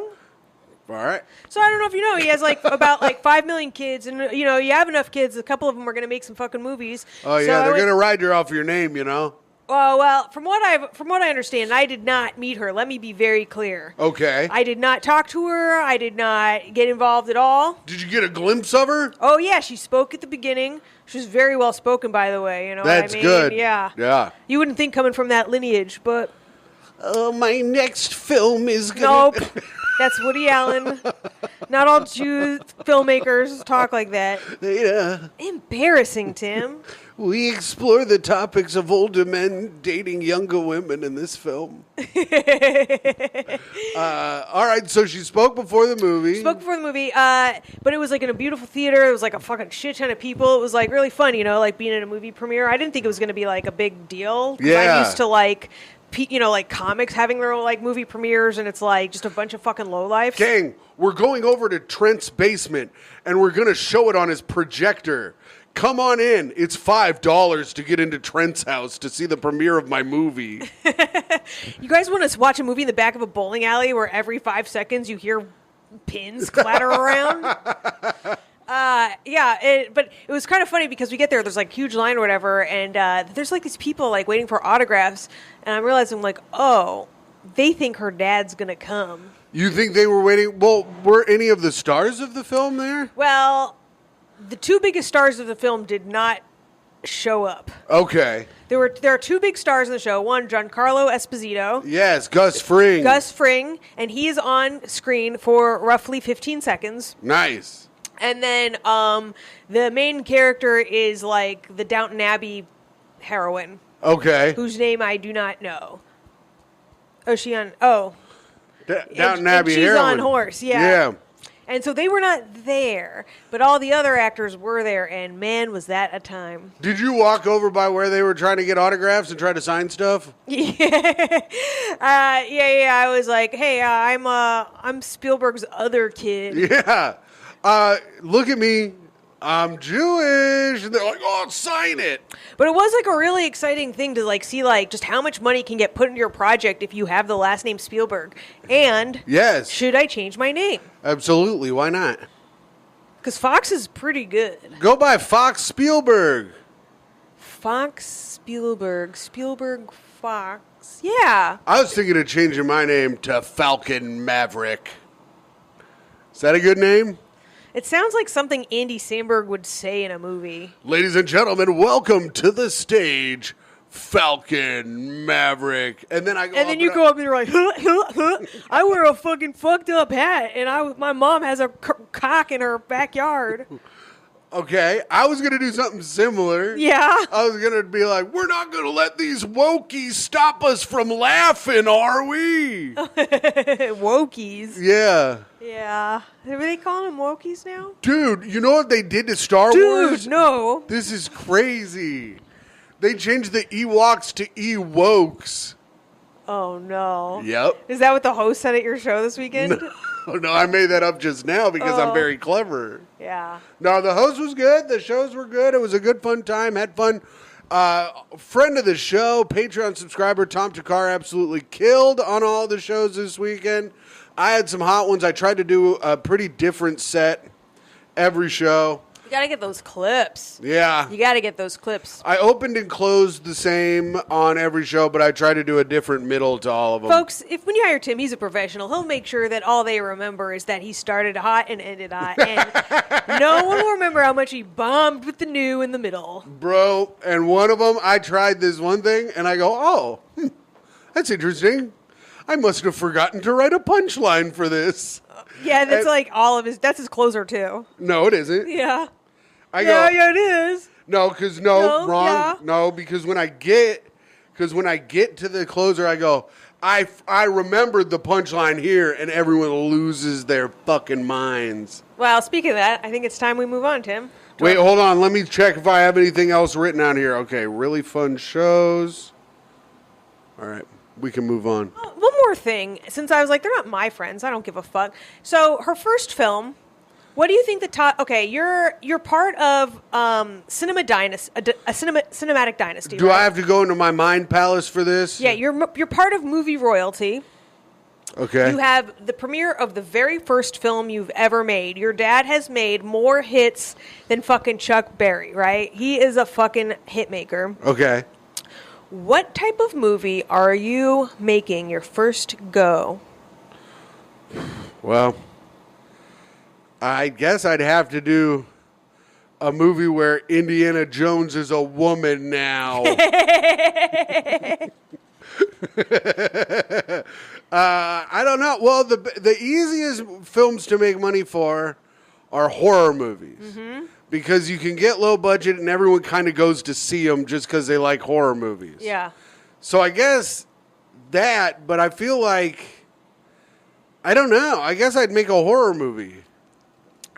[SPEAKER 1] All right.
[SPEAKER 2] So I don't know if you know, he has like about like 5 million kids, and you know, you have enough kids, a couple of them are going to make some fucking movies.
[SPEAKER 1] Oh, yeah,
[SPEAKER 2] So I
[SPEAKER 1] they're
[SPEAKER 2] went-
[SPEAKER 1] going to ride you off your name, you know?
[SPEAKER 2] Oh, well, from what I understand, I did not meet her. Let me be very clear.
[SPEAKER 1] Okay.
[SPEAKER 2] I did not talk to her. I did not get involved at all.
[SPEAKER 1] Did you get a glimpse of her?
[SPEAKER 2] Oh, yeah, she spoke at the beginning. She was very well spoken, by the way. You know
[SPEAKER 1] That's
[SPEAKER 2] what I mean?
[SPEAKER 1] good.
[SPEAKER 2] Yeah.
[SPEAKER 1] Yeah.
[SPEAKER 2] You wouldn't think coming from that lineage, but
[SPEAKER 1] Oh, my next film is going
[SPEAKER 2] nope. That's Woody Allen. Not all Jew filmmakers talk like that.
[SPEAKER 1] Yeah.
[SPEAKER 2] Embarrassing, Tim.
[SPEAKER 1] We explore the topics of older men dating younger women in this film. All right, so she spoke before the movie.
[SPEAKER 2] Spoke before the movie, but it was like in a beautiful theater. It was like a fucking shit ton of people. It was like really fun, you know, like being in a movie premiere. I didn't think it was going to be like a big deal. 'Cause
[SPEAKER 1] Yeah.
[SPEAKER 2] I'm used to like like comics having their like movie premieres, and it's like just a bunch of fucking lowlifes.
[SPEAKER 1] Gang, we're going over to Trent's basement, and we're going to show it on his projector. Come on in. It's $5 to get into Trent's house to see the premiere of my movie.
[SPEAKER 2] You guys want to watch a movie in the back of a bowling alley where every 5 seconds you hear pins clatter around? But it was kind of funny because we get there, there's like huge line or whatever, and there's like these people like waiting for autographs, and I'm realizing like, oh, they think her dad's gonna come.
[SPEAKER 1] You think they were waiting? Well, were any of the stars of the film there?
[SPEAKER 2] Well, the two biggest stars of the film did not show up.
[SPEAKER 1] Okay.
[SPEAKER 2] There are two big stars in the show. One, Giancarlo Esposito.
[SPEAKER 1] Yes, Gus Fring.
[SPEAKER 2] Gus Fring, and he is on screen for roughly 15 seconds.
[SPEAKER 1] Nice.
[SPEAKER 2] And then the main character is like the Downton Abbey heroine,
[SPEAKER 1] Okay.
[SPEAKER 2] whose name I do not know. Oh, she on? Oh,
[SPEAKER 1] Downton
[SPEAKER 2] and
[SPEAKER 1] Abbey
[SPEAKER 2] she's
[SPEAKER 1] heroine.
[SPEAKER 2] on horse. Yeah.
[SPEAKER 1] Yeah.
[SPEAKER 2] And so they were not there, but all the other actors were there, and man, was that a time.
[SPEAKER 1] Did you walk over by where they were trying to get autographs and try to sign stuff?
[SPEAKER 2] Yeah. I was like, hey, I'm Spielberg's other kid.
[SPEAKER 1] Yeah. Look at me. I'm Jewish. And they're like, oh, sign it.
[SPEAKER 2] But it was like a really exciting thing to like see like just how much money can get put into your project if you have the last name Spielberg. And
[SPEAKER 1] Yes.
[SPEAKER 2] should I change my name?
[SPEAKER 1] Absolutely. Why not?
[SPEAKER 2] Because Fox is pretty good.
[SPEAKER 1] Go by Fox Spielberg.
[SPEAKER 2] Fox Spielberg. Spielberg Fox. Yeah.
[SPEAKER 1] I was thinking of changing my name to Falcon Maverick. Is that a good name?
[SPEAKER 2] It sounds like something Andy Samberg would say in a movie.
[SPEAKER 1] Ladies and gentlemen, welcome to the stage, Falcon Maverick. And then I go
[SPEAKER 2] And then you go up and you're like, I wear a fucking fucked up hat, and my mom has a cock in her backyard.
[SPEAKER 1] Okay, I was going to do something similar.
[SPEAKER 2] Yeah.
[SPEAKER 1] I was going to be like, we're not going to let these wokies stop us from laughing, are we?
[SPEAKER 2] Wokies.
[SPEAKER 1] Yeah.
[SPEAKER 2] Yeah. Are they calling them wokies now?
[SPEAKER 1] Dude, you know what they did to Star
[SPEAKER 2] Dude,
[SPEAKER 1] Wars?
[SPEAKER 2] no.
[SPEAKER 1] This is crazy. They changed the Ewoks to Ewokes.
[SPEAKER 2] Oh, no.
[SPEAKER 1] Yep.
[SPEAKER 2] Is that what the host said at your show this weekend?
[SPEAKER 1] No, I made that up just now because I'm
[SPEAKER 2] Oh.
[SPEAKER 1] very clever.
[SPEAKER 2] Yeah.
[SPEAKER 1] No, the host was good. The shows were good. It was a good, fun time. Had fun. Friend of the show, Patreon subscriber, Tom Takar absolutely killed on all the shows this weekend. I had some hot ones. I tried to do a pretty different set every show.
[SPEAKER 2] You got to get those clips.
[SPEAKER 1] Yeah.
[SPEAKER 2] You got to get those clips.
[SPEAKER 1] I opened and closed the same on every show, but I tried to do a different middle to all of them.
[SPEAKER 2] Folks, when you hire Tim, he's a professional. He'll make sure that all they remember is that he started hot and ended hot. And no one will remember how much he bombed with the new in the middle.
[SPEAKER 1] Bro, and one of them, I tried this one thing, and I go, oh, that's interesting. I must have forgotten to write a punchline for this.
[SPEAKER 2] Yeah, that's
[SPEAKER 1] And-
[SPEAKER 2] like all of his, that's his closer too.
[SPEAKER 1] No, it isn't.
[SPEAKER 2] Yeah.
[SPEAKER 1] I go,
[SPEAKER 2] Yeah, it is.
[SPEAKER 1] no, because
[SPEAKER 2] No,
[SPEAKER 1] wrong.
[SPEAKER 2] yeah.
[SPEAKER 1] No, because when I get to the closer, I go, I remembered the punchline here, and everyone loses their fucking minds.
[SPEAKER 2] Well, speaking of that, I think it's time we move on, Tim.
[SPEAKER 1] Wait, hold on. Let me check if I have anything else written on here. Okay, really fun shows. All right, we can move on.
[SPEAKER 2] Oh, one more thing, since I was like, they're not my friends. I don't give a fuck. So her first film, what do you think the top? Okay, you're part of cinematic dynasty.
[SPEAKER 1] Do
[SPEAKER 2] right?
[SPEAKER 1] I have to go into my mind palace for this?
[SPEAKER 2] Yeah, you're part of movie royalty.
[SPEAKER 1] Okay.
[SPEAKER 2] You have the premiere of the very first film you've ever made. Your dad has made more hits than fucking Chuck Berry, right? He is a fucking hit maker.
[SPEAKER 1] Okay.
[SPEAKER 2] What type of movie are you making your first go?
[SPEAKER 1] Well, I guess I'd have to do a movie where Indiana Jones is a woman now. I don't know. Well, the easiest films to make money for are horror movies. Because you can get low budget and everyone kind of goes to see them just because they like horror movies.
[SPEAKER 2] Yeah.
[SPEAKER 1] So I guess that, but I feel like, I don't know. I guess I'd make a horror movie.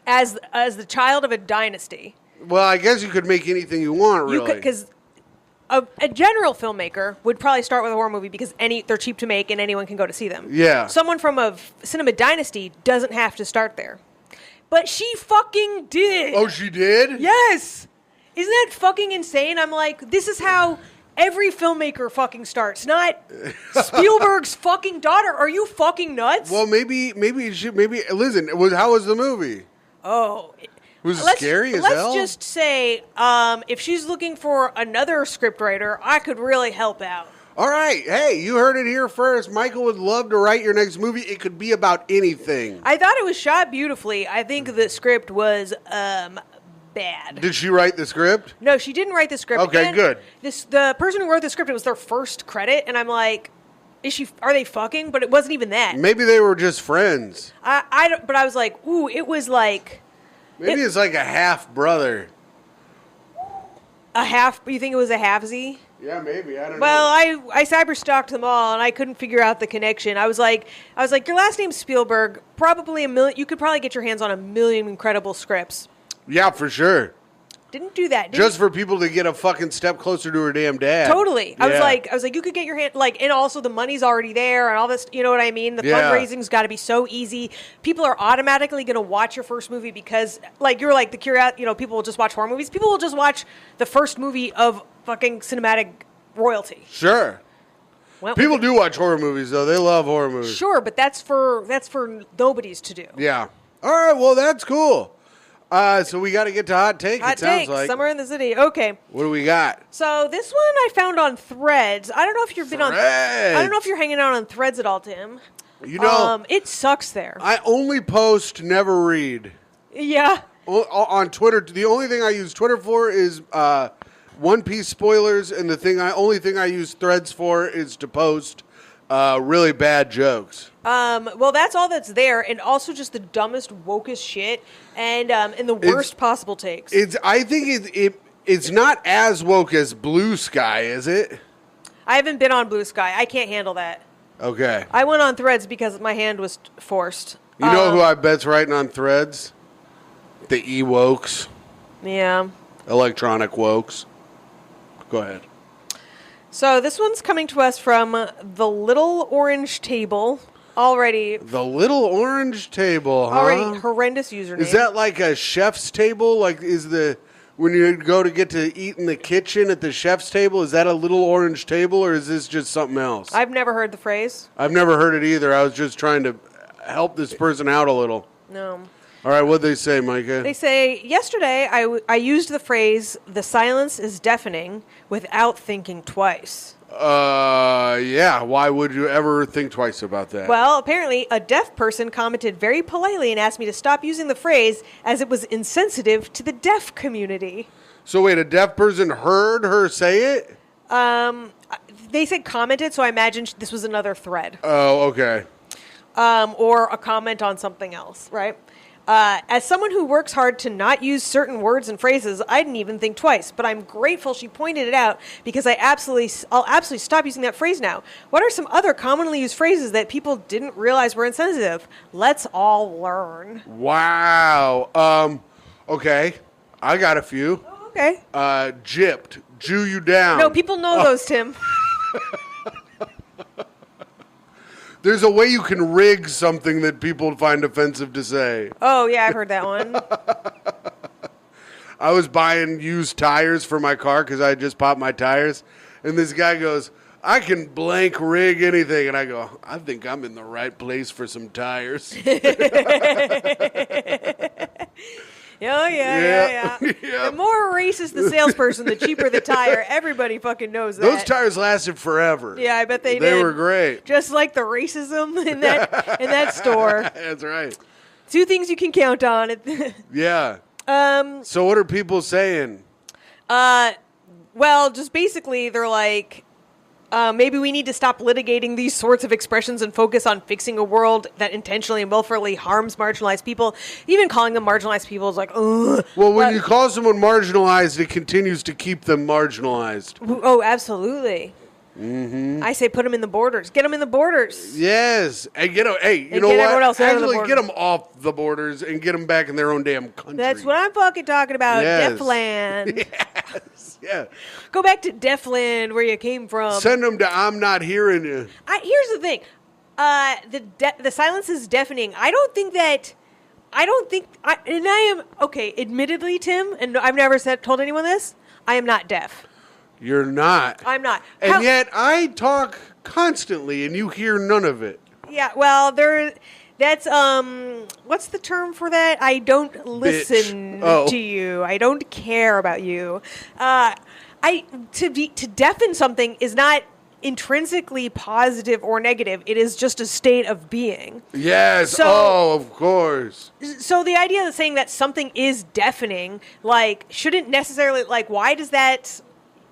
[SPEAKER 2] As the child of a dynasty.
[SPEAKER 1] Well, I guess you could make anything you want, really.
[SPEAKER 2] You could, because a general filmmaker would probably start with a horror movie because they're cheap to make and anyone can go to see them.
[SPEAKER 1] Yeah.
[SPEAKER 2] Someone from a cinema dynasty doesn't have to start there. But she fucking did.
[SPEAKER 1] Oh, she did?
[SPEAKER 2] Yes. Isn't that fucking insane? I'm like, this is how every filmmaker fucking starts, not Spielberg's fucking daughter. Are you fucking nuts?
[SPEAKER 1] Well, maybe listen, how was the movie?
[SPEAKER 2] Oh.
[SPEAKER 1] Was it scary as hell?
[SPEAKER 2] Let's just say, if she's looking for another scriptwriter, I could really help out.
[SPEAKER 1] All right. Hey, you heard it here first. Michael would love to write your next movie. It could be about anything.
[SPEAKER 2] I thought it was shot beautifully. I think the script was bad.
[SPEAKER 1] Did she write the script?
[SPEAKER 2] No, she didn't write the script.
[SPEAKER 1] Okay,
[SPEAKER 2] And
[SPEAKER 1] good.
[SPEAKER 2] The person who wrote the script, it was their first credit, and I'm like, are they fucking? But it wasn't even that.
[SPEAKER 1] Maybe they were just friends.
[SPEAKER 2] But I was like, ooh, it was like
[SPEAKER 1] Maybe it's like a half brother.
[SPEAKER 2] a half. You think it was a half-Z?
[SPEAKER 1] Yeah, maybe. I don't
[SPEAKER 2] Well,
[SPEAKER 1] know.
[SPEAKER 2] I cyber stalked them all, and I couldn't figure out the connection. I was like, your last name's Spielberg. Probably a million. You could probably get your hands on a million incredible scripts.
[SPEAKER 1] Yeah, for sure.
[SPEAKER 2] Didn't do that.
[SPEAKER 1] Just for people to get a fucking step closer to her damn dad.
[SPEAKER 2] Totally. I was
[SPEAKER 1] Yeah.
[SPEAKER 2] like, you could get your hand and also the money's already there and all this. You know what I mean? The
[SPEAKER 1] Yeah.
[SPEAKER 2] fundraising's got to be so easy. People are automatically going to watch your first movie because, you're like the curiosity. People will just watch horror movies. People will just watch the first movie of fucking cinematic royalty.
[SPEAKER 1] Sure.
[SPEAKER 2] Well,
[SPEAKER 1] People do watch horror movies, though. They love horror movies.
[SPEAKER 2] Sure, but that's for nobodies to do.
[SPEAKER 1] Yeah. All right. Well, that's cool. So we got to get to hot take.
[SPEAKER 2] Hot
[SPEAKER 1] it sounds
[SPEAKER 2] take,
[SPEAKER 1] like.
[SPEAKER 2] Summer in the City. Okay.
[SPEAKER 1] What do we got?
[SPEAKER 2] So this one I found on Threads. I don't know if you've been on. I don't know if you're hanging out on Threads at all, Tim.
[SPEAKER 1] You know,
[SPEAKER 2] It sucks there.
[SPEAKER 1] I only post, never read.
[SPEAKER 2] Yeah.
[SPEAKER 1] On Twitter, the only thing I use Twitter for is One Piece spoilers, and the only thing I use Threads for is to post really bad jokes.
[SPEAKER 2] Well, that's all that's there, and also just the dumbest, wokest shit, and the worst possible takes.
[SPEAKER 1] I think it's not as woke as Blue Sky, is it?
[SPEAKER 2] I haven't been on Blue Sky. I can't handle that.
[SPEAKER 1] Okay.
[SPEAKER 2] I went on Threads because my hand was forced.
[SPEAKER 1] You know who I bet's writing on Threads? The E-wokes.
[SPEAKER 2] Yeah.
[SPEAKER 1] Electronic wokes. Go ahead.
[SPEAKER 2] So this one's coming to us from the Little Orange Table. Already
[SPEAKER 1] The Little Orange Table, huh?
[SPEAKER 2] Already horrendous username.
[SPEAKER 1] Is that like a chef's table? Like, when you go to get to eat in the kitchen at the chef's table, is that a Little Orange Table, or is this just something else?
[SPEAKER 2] I've never heard the phrase.
[SPEAKER 1] I've never heard it either. I was just trying to help this person out a little.
[SPEAKER 2] No.
[SPEAKER 1] All right, what'd they say, Myka?
[SPEAKER 2] They say, yesterday I used the phrase, the silence is deafening, without thinking twice.
[SPEAKER 1] Yeah. Why would you ever think twice about that?
[SPEAKER 2] Well, apparently a deaf person commented very politely and asked me to stop using the phrase as it was insensitive to the deaf community.
[SPEAKER 1] So wait, a deaf person heard her say it?
[SPEAKER 2] They said commented, so I imagine this was another thread.
[SPEAKER 1] Oh, okay.
[SPEAKER 2] Or a comment on something else, right? As someone who works hard to not use certain words and phrases, I didn't even think twice. But I'm grateful she pointed it out because I'll absolutely stop using that phrase now. What are some other commonly used phrases that people didn't realize were insensitive? Let's all learn.
[SPEAKER 1] Wow. Okay. I got a few.
[SPEAKER 2] Oh, okay.
[SPEAKER 1] Gypped. Jew you down.
[SPEAKER 2] No, people know those, Tim.
[SPEAKER 1] There's a way you can rig something that people find offensive to say.
[SPEAKER 2] Oh, yeah, I've heard that one.
[SPEAKER 1] I was buying used tires for my car because I had just popped my tires. And this guy goes, I can blank rig anything. And I go, I think I'm in the right place for some tires.
[SPEAKER 2] Oh, yeah.
[SPEAKER 1] Yep.
[SPEAKER 2] The more racist the salesperson, the cheaper the tire. Everybody fucking knows that.
[SPEAKER 1] Those tires lasted forever.
[SPEAKER 2] Yeah, I bet they did.
[SPEAKER 1] They were great.
[SPEAKER 2] Just like the racism in that store.
[SPEAKER 1] That's right.
[SPEAKER 2] Two things you can count on.
[SPEAKER 1] Yeah. So what are people saying?
[SPEAKER 2] Well, just basically they're like, maybe we need to stop litigating these sorts of expressions and focus on fixing a world that intentionally and willfully harms marginalized people. Even calling them marginalized people is like, ugh.
[SPEAKER 1] Well, when you call someone marginalized, it continues to keep them marginalized.
[SPEAKER 2] Oh, absolutely. I say put them in the borders. Get them in the borders.
[SPEAKER 1] Yes, and get them. Hey, you
[SPEAKER 2] And
[SPEAKER 1] know
[SPEAKER 2] get
[SPEAKER 1] what?
[SPEAKER 2] everyone else out of the
[SPEAKER 1] Actually, get
[SPEAKER 2] borders.
[SPEAKER 1] them off the borders and get them back in their own damn country.
[SPEAKER 2] That's what I'm fucking talking about.
[SPEAKER 1] Yes.
[SPEAKER 2] Deafland.
[SPEAKER 1] Yeah.
[SPEAKER 2] Go back to Deafland where you came from.
[SPEAKER 1] Send them to I'm not hearing you.
[SPEAKER 2] Here's the thing. The silence is deafening. I don't think, and I am, okay, admittedly, Tim, and I've never told anyone this, I am not deaf.
[SPEAKER 1] You're not.
[SPEAKER 2] I'm not.
[SPEAKER 1] And yet I talk constantly and you hear none of it.
[SPEAKER 2] Yeah, well, that's, what's the term for that? I don't listen
[SPEAKER 1] Oh.
[SPEAKER 2] to you. I don't care about you. To deafen something is not intrinsically positive or negative. It is just a state of being.
[SPEAKER 1] Yes.
[SPEAKER 2] So-
[SPEAKER 1] of course.
[SPEAKER 2] So the idea of saying that something is deafening, like, shouldn't necessarily, like, why does that,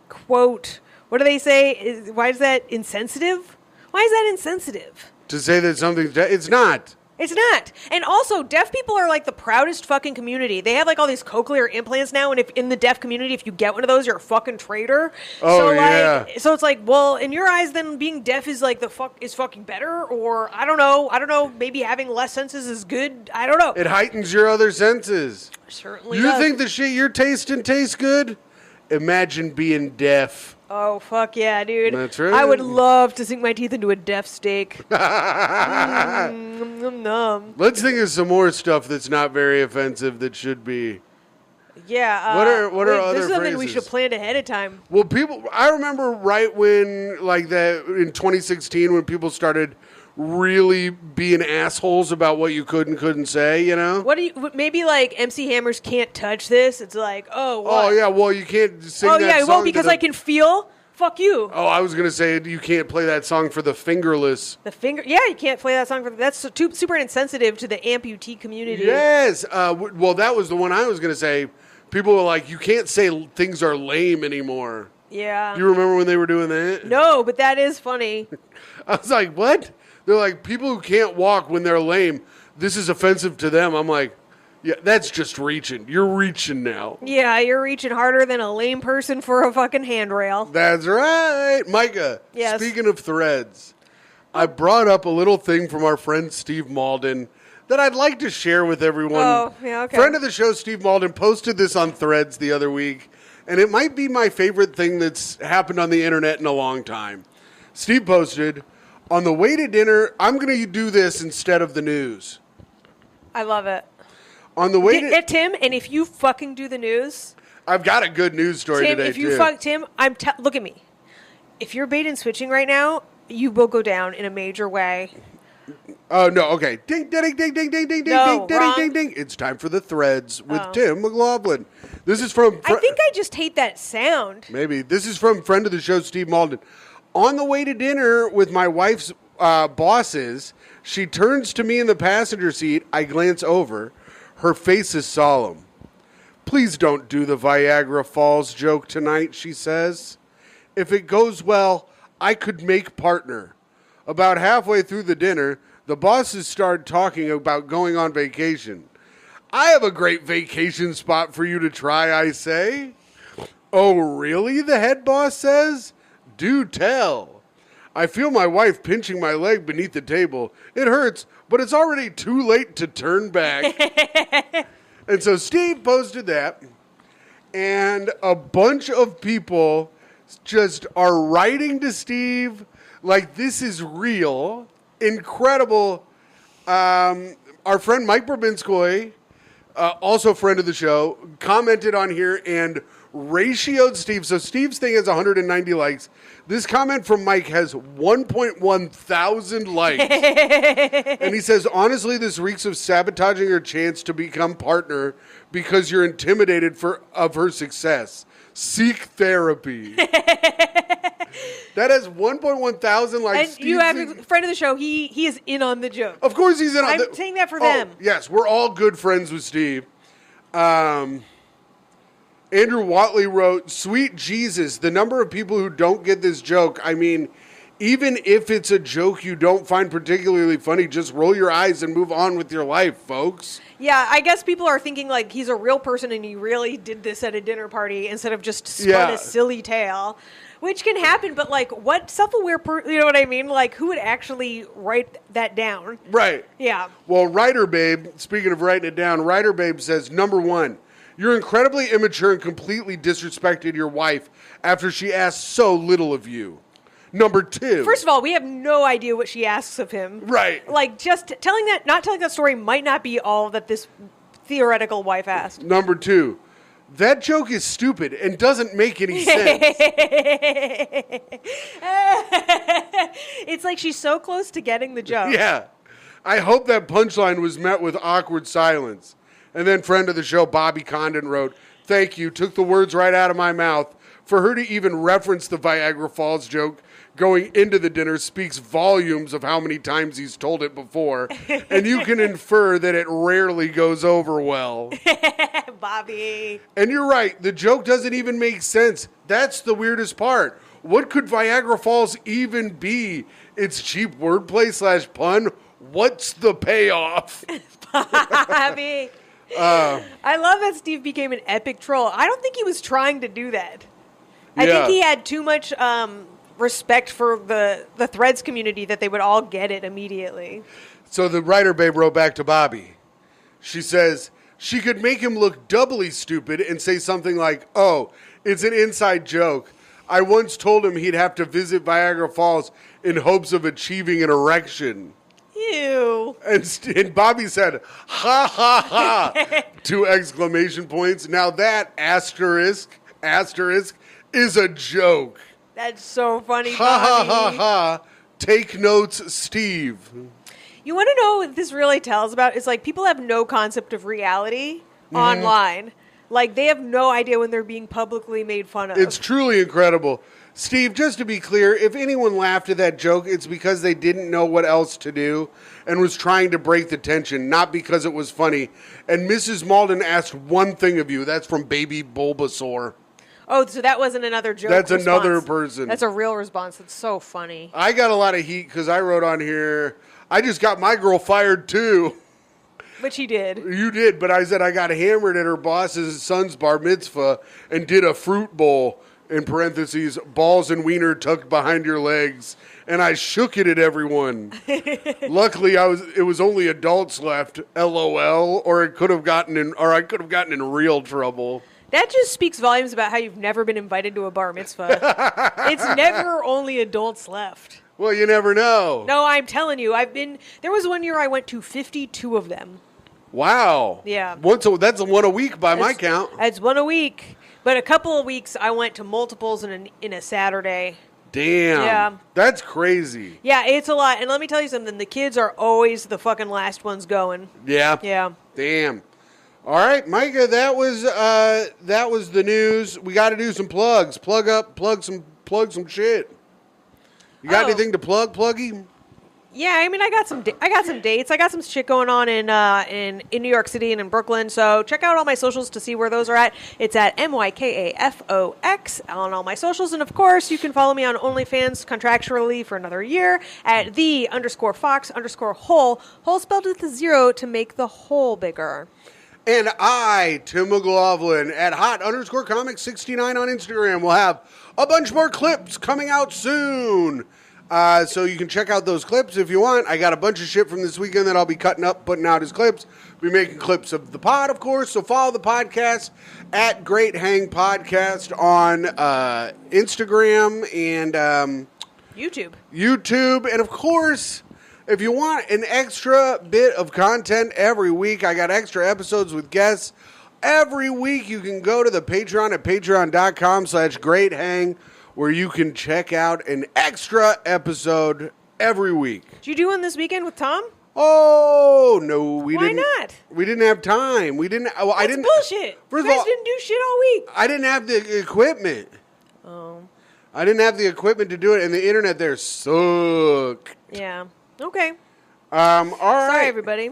[SPEAKER 2] quote, what do they say? Why is that insensitive? Why is that insensitive?
[SPEAKER 1] To say that something's it's not.
[SPEAKER 2] It's not. And also, deaf people are like the proudest fucking community. They have like all these cochlear implants now, and if in the deaf community, if you get one of those, you're a fucking traitor.
[SPEAKER 1] Oh,
[SPEAKER 2] so,
[SPEAKER 1] yeah.
[SPEAKER 2] So it's like, well, in your eyes, then being deaf is like is fucking better, or I don't know. Maybe having less senses is good. I don't know.
[SPEAKER 1] It heightens your other senses.
[SPEAKER 2] Certainly
[SPEAKER 1] You
[SPEAKER 2] does.
[SPEAKER 1] think the shit you're tasting tastes good? Imagine being deaf.
[SPEAKER 2] Oh, fuck yeah, dude.
[SPEAKER 1] That's right.
[SPEAKER 2] I would love to sink my teeth into a deaf steak. Nom, nom.
[SPEAKER 1] Let's think of some more stuff that's not very offensive that should be.
[SPEAKER 2] Yeah.
[SPEAKER 1] What are other
[SPEAKER 2] This is something we
[SPEAKER 1] phrases?
[SPEAKER 2] should plan ahead of time.
[SPEAKER 1] Well, I remember right when, like that, in 2016, when people started really being assholes about what you could and couldn't say, you know?
[SPEAKER 2] Maybe like MC Hammers can't touch this. It's like, oh, what?
[SPEAKER 1] Oh, yeah, well, you can't sing
[SPEAKER 2] Oh,
[SPEAKER 1] that
[SPEAKER 2] yeah,
[SPEAKER 1] song
[SPEAKER 2] well,
[SPEAKER 1] to
[SPEAKER 2] because
[SPEAKER 1] the-
[SPEAKER 2] I can feel. Fuck you.
[SPEAKER 1] Oh, I was going to say you can't play that song for the fingerless.
[SPEAKER 2] The finger. Yeah, you can't play that song for. That's super insensitive to the amputee community.
[SPEAKER 1] Yes. Well, that was the one I was going to say. People were like, you can't say things are lame anymore.
[SPEAKER 2] Yeah.
[SPEAKER 1] Do you remember when they were doing that?
[SPEAKER 2] No, but that is funny.
[SPEAKER 1] I was like, what? They're like, people who can't walk when they're lame, this is offensive to them. I'm like, yeah, that's just reaching. You're reaching now.
[SPEAKER 2] Yeah, you're reaching harder than a lame person for a fucking handrail.
[SPEAKER 1] That's right. Myka,
[SPEAKER 2] Yes.
[SPEAKER 1] speaking of threads, I brought up a little thing from our friend Steve Malden that I'd like to share with everyone.
[SPEAKER 2] Oh, yeah, okay.
[SPEAKER 1] Friend of the show, Steve Malden, posted this on Threads the other week, and it might be my favorite thing that's happened on the internet in a long time. Steve posted, on the way to dinner, I'm going to do this instead of the news.
[SPEAKER 2] I love it.
[SPEAKER 1] On the way to...
[SPEAKER 2] Tim, and if you fucking do the news,
[SPEAKER 1] I've got a good news story
[SPEAKER 2] Tim,
[SPEAKER 1] today,
[SPEAKER 2] if you
[SPEAKER 1] too.
[SPEAKER 2] Tim, look at me. If you're bait and switching right now, you will go down in a major way.
[SPEAKER 1] Oh, no, okay. Ding, ding, ding, ding, ding, ding,
[SPEAKER 2] No,
[SPEAKER 1] ding, ding,
[SPEAKER 2] wrong.
[SPEAKER 1] ding, ding. It's time for the threads with
[SPEAKER 2] Oh.
[SPEAKER 1] Tim McLaughlin. This is from...
[SPEAKER 2] I think I just hate that sound.
[SPEAKER 1] Maybe. This is from friend of the show, Steve Malden. On the way to dinner with my wife's bosses, she turns to me in the passenger seat. I glance over. Her face is solemn. Please don't do the Viagra Falls joke tonight, she says. If it goes well, I could make partner. About halfway through the dinner, the bosses start talking about going on vacation. I have a great vacation spot for you to try, I say. Oh, really? The head boss says. Do tell. I feel my wife pinching my leg beneath the table. It hurts, but it's already too late to turn back. And so Steve posted that, and a bunch of people just are writing to Steve like this is real. Incredible. Our friend Mike Burbinskoy, also friend of the show, commented on here and ratioed Steve. So Steve's thing has 190 likes. This comment from Mike has 1.1 thousand likes. And he says, honestly, this reeks of sabotaging her chance to become partner because you're intimidated of her success. Seek therapy. That has 1.1 thousand likes.
[SPEAKER 2] And you have a friend of the show. He is in on the joke.
[SPEAKER 1] Of course he's in on
[SPEAKER 2] I'm saying that for them.
[SPEAKER 1] Yes, we're all good friends with Steve. Andrew Watley wrote, sweet Jesus, the number of people who don't get this joke. I mean, even if it's a joke you don't find particularly funny, just roll your eyes and move on with your life, folks.
[SPEAKER 2] Yeah, I guess people are thinking like he's a real person and he really did this at a dinner party instead of just spun
[SPEAKER 1] Yeah.
[SPEAKER 2] a silly tale. Which can happen, but like, what self-aware you know what I mean? Like, who would actually write that down?
[SPEAKER 1] Right.
[SPEAKER 2] Yeah.
[SPEAKER 1] Well, Writer Babe, speaking of writing it down, Writer Babe says, number 1, you're incredibly immature and completely disrespected your wife after she asked so little of you. Number 2.
[SPEAKER 2] First of all, we have no idea what she asks of him.
[SPEAKER 1] Right.
[SPEAKER 2] Like, just not telling that story might not be all that this theoretical wife asked.
[SPEAKER 1] Number 2, that joke is stupid and doesn't make any sense.
[SPEAKER 2] It's like she's so close to getting the joke.
[SPEAKER 1] Yeah. I hope that punchline was met with awkward silence. And then friend of the show, Bobby Condon, wrote, thank you, took the words right out of my mouth. For her to even reference the Viagra Falls joke going into the dinner speaks volumes of how many times he's told it before. And you can infer that it rarely goes over well.
[SPEAKER 2] Bobby.
[SPEAKER 1] And you're right, the joke doesn't even make sense. That's the weirdest part. What could Viagra Falls even be? It's cheap wordplay / pun. What's the payoff?
[SPEAKER 2] Bobby. I love that Steve became an epic troll. I don't think he was trying to do that. I
[SPEAKER 1] Yeah.
[SPEAKER 2] think he had too much respect for the Threads community that they would all get it immediately.
[SPEAKER 1] So the Writer Babe wrote back to Bobby. She says, she could make him look doubly stupid and say something like, oh, it's an inside joke. I once told him he'd have to visit Viagra Falls in hopes of achieving an erection.
[SPEAKER 2] Ew.
[SPEAKER 1] And Bobby said, ha, ha, ha, 2 exclamation points. Now that asterisk is a joke.
[SPEAKER 2] That's so funny,
[SPEAKER 1] Ha, ha,
[SPEAKER 2] Bobby.
[SPEAKER 1] ha, ha. Take notes, Steve.
[SPEAKER 2] You want to know what this really tells about? It's like people have no concept of reality online. Like, they have no idea when they're being publicly made fun of.
[SPEAKER 1] It's truly incredible. Steve, just to be clear, if anyone laughed at that joke, it's because they didn't know what else to do and was trying to break the tension, not because it was funny. And Mrs. Malden asked one thing of you. That's from Baby Bulbasaur.
[SPEAKER 2] Oh, so that wasn't another joke.
[SPEAKER 1] That's
[SPEAKER 2] response.
[SPEAKER 1] another person.
[SPEAKER 2] That's a real response. That's so funny.
[SPEAKER 1] I got a lot of heat because I wrote on here, I just got my girl fired too.
[SPEAKER 2] Which he did.
[SPEAKER 1] You did, but I said I got hammered at her boss's son's bar mitzvah and did a fruit bowl, in parentheses, balls and wiener tucked behind your legs, and I shook it at everyone. Luckily, it was only adults left, LOL, or I could have gotten in real trouble.
[SPEAKER 2] That just speaks volumes about how you've never been invited to a bar mitzvah. It's never only adults left.
[SPEAKER 1] Well, you never know.
[SPEAKER 2] No, I'm telling you, there was one year I went to 52 of them.
[SPEAKER 1] Wow.
[SPEAKER 2] Yeah.
[SPEAKER 1] That's one a week by my count.
[SPEAKER 2] It's one a week. But a couple of weeks I went to multiples in a Saturday.
[SPEAKER 1] Damn.
[SPEAKER 2] Yeah.
[SPEAKER 1] That's crazy.
[SPEAKER 2] Yeah, it's a lot. And let me tell you something, the kids are always the fucking last ones going.
[SPEAKER 1] Yeah.
[SPEAKER 2] Yeah.
[SPEAKER 1] Damn. All right, Myka, that was the news. We got to do some plugs. Plug some shit. You got anything to pluggy?
[SPEAKER 2] Yeah, I mean, I got some dates. I got some shit going on in New York City and in Brooklyn. So check out all my socials to see where those are at. It's at MYKAFOX on all my socials, and of course, you can follow me on OnlyFans contractually for another year at _Fox_hole. Hole spelled with a 0 to make the hole bigger.
[SPEAKER 1] And I, Tim McLaughlin, at hot_comic69 on Instagram, will have a bunch more clips coming out soon. So you can check out those clips if you want. I got a bunch of shit from this weekend that I'll be cutting up, putting out as clips. Be making clips of the pod, of course. So follow the podcast at Great Hang Podcast on Instagram and YouTube. And of course, if you want an extra bit of content every week, I got extra episodes with guests. Every week you can go to the Patreon at patreon.com/greathang, where you can check out an extra episode every week.
[SPEAKER 2] Did you do one this weekend with Tom?
[SPEAKER 1] Oh, no, we
[SPEAKER 2] Why
[SPEAKER 1] didn't.
[SPEAKER 2] not?
[SPEAKER 1] We didn't have time. We didn't. Well, I
[SPEAKER 2] That's
[SPEAKER 1] didn't.
[SPEAKER 2] bullshit.
[SPEAKER 1] First
[SPEAKER 2] You
[SPEAKER 1] of
[SPEAKER 2] guys
[SPEAKER 1] all,
[SPEAKER 2] didn't do shit all week.
[SPEAKER 1] I didn't have the equipment.
[SPEAKER 2] Oh.
[SPEAKER 1] I didn't have the equipment to do it, and the internet there sucked.
[SPEAKER 2] Yeah. Okay.
[SPEAKER 1] All right.
[SPEAKER 2] Sorry, everybody.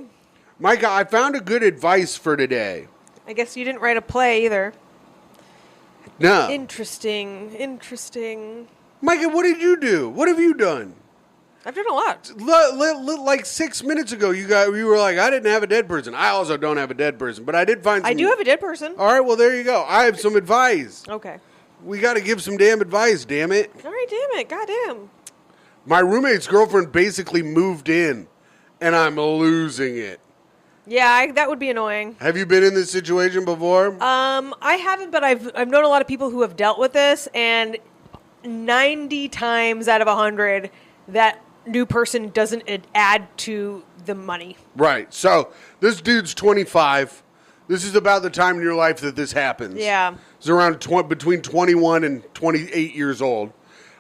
[SPEAKER 1] Myka, I found a good advice for today.
[SPEAKER 2] I guess you didn't write a play either.
[SPEAKER 1] No.
[SPEAKER 2] Interesting.
[SPEAKER 1] Myka, what did you do? What have you done?
[SPEAKER 2] I've done a lot.
[SPEAKER 1] Like 6 minutes ago, you were like, I didn't have a dead person. I also don't have a dead person, but I did find some.
[SPEAKER 2] I do have a dead person.
[SPEAKER 1] All right, well, there you go. I have some advice.
[SPEAKER 2] Okay.
[SPEAKER 1] We got to give some damn advice, damn it.
[SPEAKER 2] All right, damn it. Goddamn.
[SPEAKER 1] My roommate's girlfriend basically moved in, and I'm losing it.
[SPEAKER 2] Yeah, that would be annoying.
[SPEAKER 1] Have you been in this situation before?
[SPEAKER 2] I haven't, but I've known a lot of people who have dealt with this, and 90 times out of 100, that new person doesn't add to the money.
[SPEAKER 1] Right. So this dude's 25. This is about the time in your life that this happens.
[SPEAKER 2] Yeah.
[SPEAKER 1] He's around between 21 and 28 years old.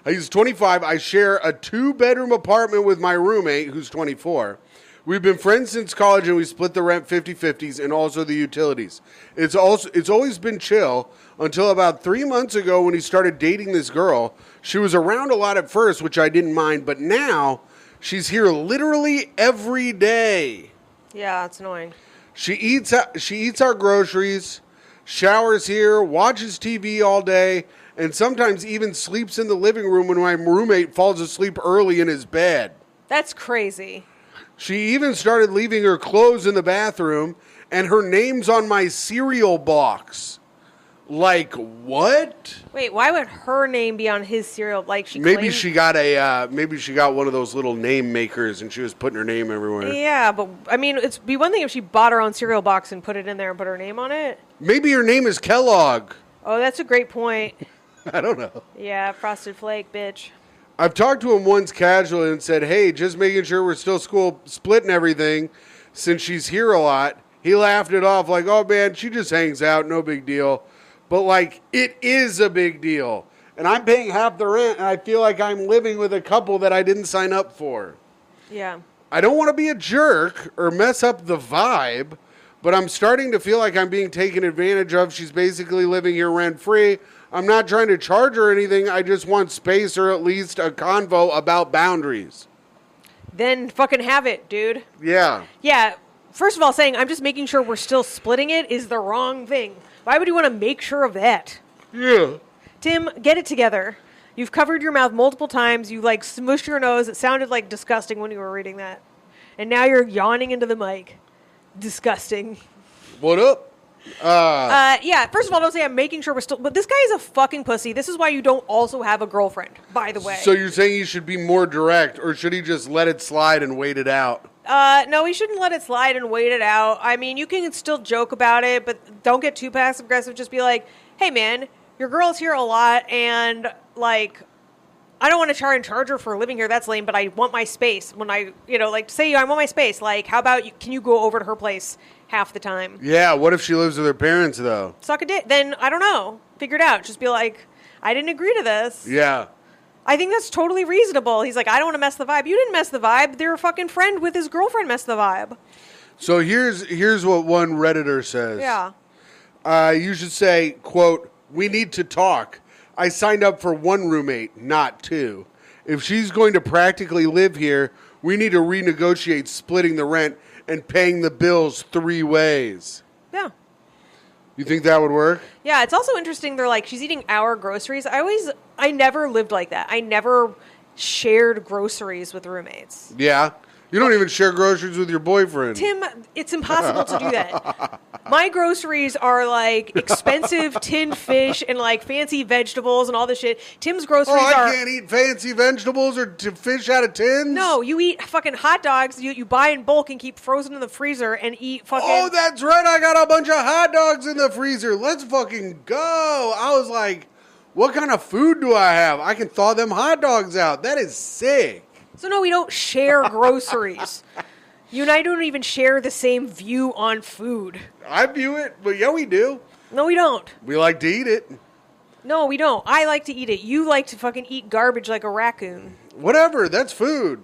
[SPEAKER 1] He's 25. I share a 2-bedroom apartment with my roommate, who's 24. We've been friends since college, and we split the rent 50-50s and also the utilities. It's always been chill until about 3 months ago when he started dating this girl. She was around a lot at first, which I didn't mind, but now she's here literally every day.
[SPEAKER 2] Yeah, it's annoying.
[SPEAKER 1] She eats our groceries, showers here, watches TV all day, and sometimes even sleeps in the living room when my roommate falls asleep early in his bed.
[SPEAKER 2] That's crazy.
[SPEAKER 1] She even started leaving her clothes in the bathroom, and her name's on my cereal box. Like, what?
[SPEAKER 2] Wait, why would her name be on his cereal? Like she
[SPEAKER 1] Maybe
[SPEAKER 2] claimed-
[SPEAKER 1] she got one of those little name makers, and she was putting her name everywhere.
[SPEAKER 2] Yeah, but I mean, it'd be one thing if she bought her own cereal box and put it in there and put her name on it.
[SPEAKER 1] Maybe her name is Kellogg.
[SPEAKER 2] Oh, that's a great point.
[SPEAKER 1] I don't know.
[SPEAKER 2] Yeah, Frosted Flake, bitch.
[SPEAKER 1] I've talked to him once casually and said, hey, just making sure we're still splitting everything since she's here a lot. He laughed it off like, oh, man, she just hangs out, no big deal. But, like, it is a big deal. And I'm paying half the rent, and I feel like I'm living with a couple that I didn't sign up for.
[SPEAKER 2] Yeah.
[SPEAKER 1] I don't want to be a jerk or mess up the vibe, but I'm starting to feel like I'm being taken advantage of. She's basically living here rent-free. I'm not trying to charge her anything. I just want space or at least a convo about boundaries.
[SPEAKER 2] Then fucking have it, dude.
[SPEAKER 1] Yeah.
[SPEAKER 2] Yeah. First of all, saying I'm just making sure we're still splitting it is the wrong thing. Why would you want to make sure of that?
[SPEAKER 1] Yeah.
[SPEAKER 2] Tim, get it together. You've covered your mouth multiple times. You like smushed your nose. It sounded like disgusting when you were reading that. And now you're yawning into the mic. Disgusting.
[SPEAKER 1] What up?
[SPEAKER 2] Yeah, first of all, don't say I'm making sure we're still... But this guy is a fucking pussy. This is why you don't also have a girlfriend, by the way.
[SPEAKER 1] So you're saying he should be more direct, or should he just let it slide and wait it out?
[SPEAKER 2] No, he shouldn't let it slide and wait it out. I mean, you can still joke about it, but don't get too passive-aggressive. Just be like, hey, man, your girl's here a lot, and, like... I don't want to try and charge her for living here. That's lame, but I want my space. When I, like, say I want my space. Like, how about can you go over to her place half the time?
[SPEAKER 1] Yeah, what if she lives with her parents, though?
[SPEAKER 2] Suck a dick. Then, I don't know. Figure it out. Just be like, I didn't agree to this.
[SPEAKER 1] Yeah.
[SPEAKER 2] I think that's totally reasonable. He's like, I don't want to mess the vibe. You didn't mess the vibe. Their fucking friend with his girlfriend messed the vibe.
[SPEAKER 1] So here's what one Redditor says.
[SPEAKER 2] Yeah.
[SPEAKER 1] You should say, quote, we need to talk. I signed up for one roommate, not two. If she's going to practically live here, we need to renegotiate splitting the rent and paying the bills 3 ways.
[SPEAKER 2] Yeah.
[SPEAKER 1] You think that would work?
[SPEAKER 2] Yeah, it's also interesting. They're like, she's eating our groceries. I never lived like that. I never shared groceries with roommates.
[SPEAKER 1] Yeah. You don't even share groceries with your boyfriend.
[SPEAKER 2] Tim, it's impossible to do that. My groceries are like expensive tinned fish and like fancy vegetables and all this shit. Tim's groceries
[SPEAKER 1] I
[SPEAKER 2] are...
[SPEAKER 1] can't eat fancy vegetables or fish out of tins?
[SPEAKER 2] No, you eat fucking hot dogs you buy in bulk and keep frozen in the freezer and eat fucking...
[SPEAKER 1] Oh, that's right. I got a bunch of hot dogs in the freezer. Let's fucking go. I was like, what kind of food do I have? I can thaw them hot dogs out. That is sick.
[SPEAKER 2] So no, we don't share groceries. You and I don't even share the same view on food.
[SPEAKER 1] I view it, but yeah, we do.
[SPEAKER 2] No, we don't.
[SPEAKER 1] We like to eat it.
[SPEAKER 2] No, we don't. I like to eat it. You like to fucking eat garbage like a raccoon.
[SPEAKER 1] Whatever, that's food.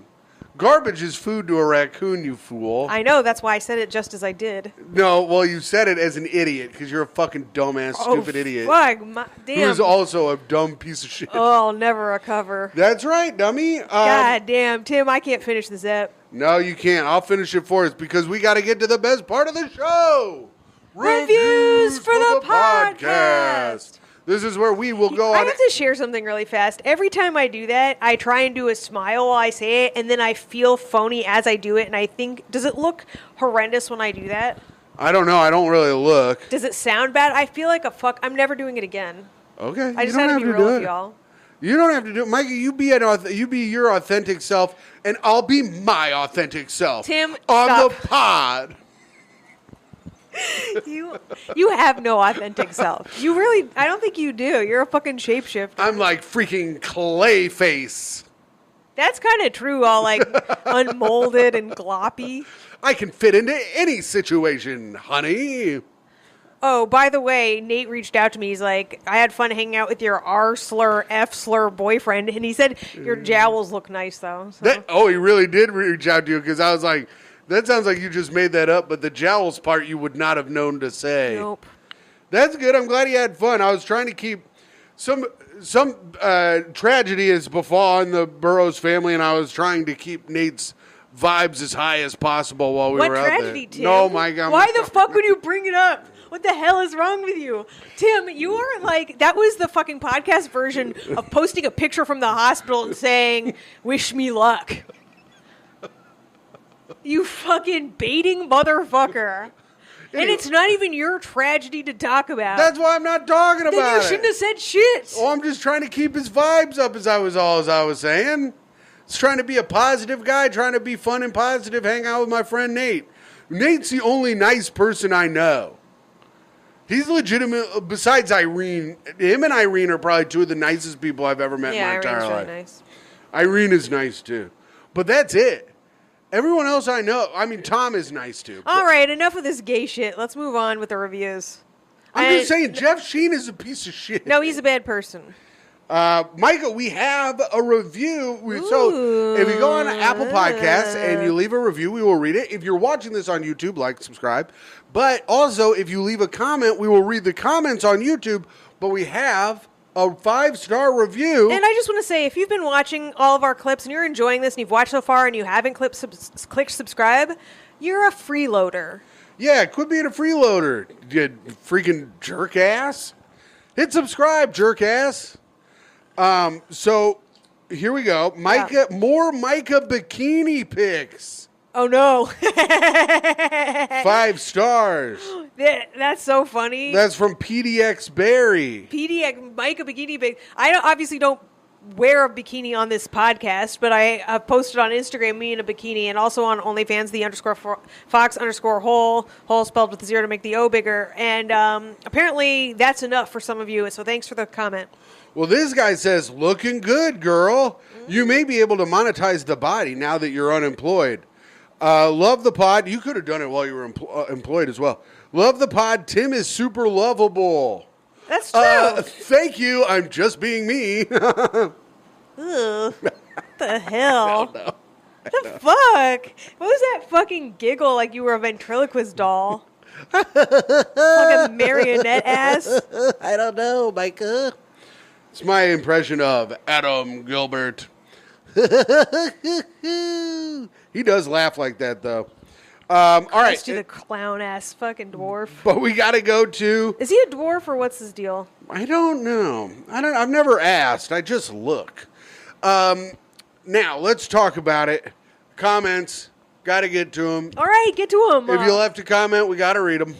[SPEAKER 1] Garbage is food to a raccoon, you fool.
[SPEAKER 2] I know, that's why I said it just as I did.
[SPEAKER 1] No, well, you said it as an idiot because you're a fucking dumbass, stupid idiot.
[SPEAKER 2] Fuck,
[SPEAKER 1] Who
[SPEAKER 2] damn.
[SPEAKER 1] is also a dumb piece of shit.
[SPEAKER 2] Oh, I'll never recover.
[SPEAKER 1] That's right, dummy.
[SPEAKER 2] God damn, Tim, I can't finish this app.
[SPEAKER 1] No, you can't. I'll finish it for us because we got to get to the best part of the show.
[SPEAKER 2] Reviews for the podcast.
[SPEAKER 1] This is where we will go
[SPEAKER 2] I
[SPEAKER 1] on.
[SPEAKER 2] have to share something really fast. Every time I do that, I try and do a smile while I say it, and then I feel phony as I do it, and I think, does it look horrendous when I do that?
[SPEAKER 1] I don't know. I don't really look.
[SPEAKER 2] Does it sound bad? I feel like a fuck. I'm never doing it again.
[SPEAKER 1] Okay.
[SPEAKER 2] I just
[SPEAKER 1] you don't
[SPEAKER 2] had to
[SPEAKER 1] have
[SPEAKER 2] be
[SPEAKER 1] to
[SPEAKER 2] real
[SPEAKER 1] do
[SPEAKER 2] with
[SPEAKER 1] it.
[SPEAKER 2] y'all.
[SPEAKER 1] You don't have to do it. Mikey, you be your authentic self, and I'll be my authentic self.
[SPEAKER 2] Tim,
[SPEAKER 1] on
[SPEAKER 2] stop.
[SPEAKER 1] the pod.
[SPEAKER 2] You have no authentic self. You really, I don't think you do. You're a fucking shapeshifter.
[SPEAKER 1] I'm like freaking Clayface.
[SPEAKER 2] That's kind of true, all like unmolded and gloppy.
[SPEAKER 1] I can fit into any situation, honey.
[SPEAKER 2] Oh, by the way, Nate reached out to me. He's like, I had fun hanging out with your R slur, F slur boyfriend. And he said, your jowls look nice, though. So.
[SPEAKER 1] He really did reach out to you because I was like, that sounds like you just made that up, but the jowls part you would not have known to say.
[SPEAKER 2] Nope.
[SPEAKER 1] That's good. I'm glad he had fun. I was trying to keep some tragedy has befallen the Burrows family, and I was trying to keep Nate's vibes as high as possible while we
[SPEAKER 2] What
[SPEAKER 1] were out
[SPEAKER 2] tragedy,
[SPEAKER 1] there.
[SPEAKER 2] Tim?
[SPEAKER 1] No, my God.
[SPEAKER 2] Why the fuck would you bring it up? What the hell is wrong with you? Tim, you are like, that was the fucking podcast version of posting a picture from the hospital and saying, wish me luck. You fucking baiting motherfucker. And it's not even your tragedy to talk about.
[SPEAKER 1] That's why I'm not talking about
[SPEAKER 2] then you
[SPEAKER 1] it.
[SPEAKER 2] shouldn't have said shit.
[SPEAKER 1] Oh, I'm just trying to keep his vibes up as I was saying. It's trying to be a positive guy, trying to be fun and positive, hang out with my friend Nate. Nate's the only nice person I know. He's legitimate, besides Irene. Him and Irene are probably two of the nicest people I've ever met in my entire
[SPEAKER 2] Irene's
[SPEAKER 1] life.
[SPEAKER 2] really nice.
[SPEAKER 1] Irene is nice too. But that's it. Everyone else I know, I mean, Tom is nice too.
[SPEAKER 2] All right, enough of this gay shit. Let's move on with the reviews.
[SPEAKER 1] I'm just saying, Jeff Sheen is a piece of shit.
[SPEAKER 2] No, he's a bad person.
[SPEAKER 1] Myka, we have a review. So if you go on Apple Podcasts and you leave a review, we will read it. If you're watching this on YouTube, like, subscribe. But also, if you leave a comment, we will read the comments on YouTube. But we have a 5-star review.
[SPEAKER 2] And I just want to say, if you've been watching all of our clips and you're enjoying this and you've watched so far and you haven't clicked subscribe, you're a freeloader.
[SPEAKER 1] Yeah, quit being a freeloader, you freaking jerk ass. Hit subscribe, jerk ass. So here we go. Myka, more Myka bikini pics.
[SPEAKER 2] Oh no.
[SPEAKER 1] 5 stars.
[SPEAKER 2] That's so funny.
[SPEAKER 1] That's from PDX Barry.
[SPEAKER 2] PDX Myka bikini big. Obviously don't wear a bikini on this podcast, but I posted on Instagram me in a bikini and also on OnlyFans the _Fox_hole spelled with the 0 to make the O bigger. And apparently that's enough for some of you. So thanks for the comment.
[SPEAKER 1] Well, this guy says, looking good, girl. You may be able to monetize the body now that you're unemployed. Love the pod. You could have done it while you were employed as well. Love the pod. Tim is super lovable.
[SPEAKER 2] That's true.
[SPEAKER 1] Thank you. I'm just being me.
[SPEAKER 2] Ugh. What the hell? What the fuck? What was that fucking giggle like you were a ventriloquist doll? Fucking marionette ass.
[SPEAKER 1] I don't know, Myka. It's my impression of Adam Gilbert. He does laugh like that, though. All right.
[SPEAKER 2] Let's do the clown ass fucking dwarf.
[SPEAKER 1] But we got to go to...
[SPEAKER 2] Is he a dwarf or what's his deal?
[SPEAKER 1] I don't know. I've never asked. I just look. Now, let's talk about it. Comments. Got to get to them.
[SPEAKER 2] All right, get to him.
[SPEAKER 1] If you left a comment, we got to read them.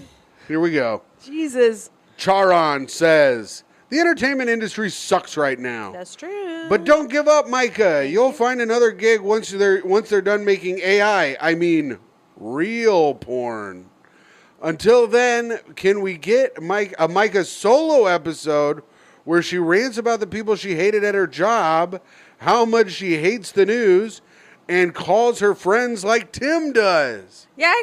[SPEAKER 1] Here we go.
[SPEAKER 2] Jesus.
[SPEAKER 1] Charon says, the entertainment industry sucks right now.
[SPEAKER 2] That's true.
[SPEAKER 1] But don't give up, Myka. You'll find another gig once they're done making AI. I mean, real porn. Until then, can we get a Myka solo episode where she rants about the people she hated at her job, how much she hates the news, and calls her friends like Tim does?
[SPEAKER 2] Yeah,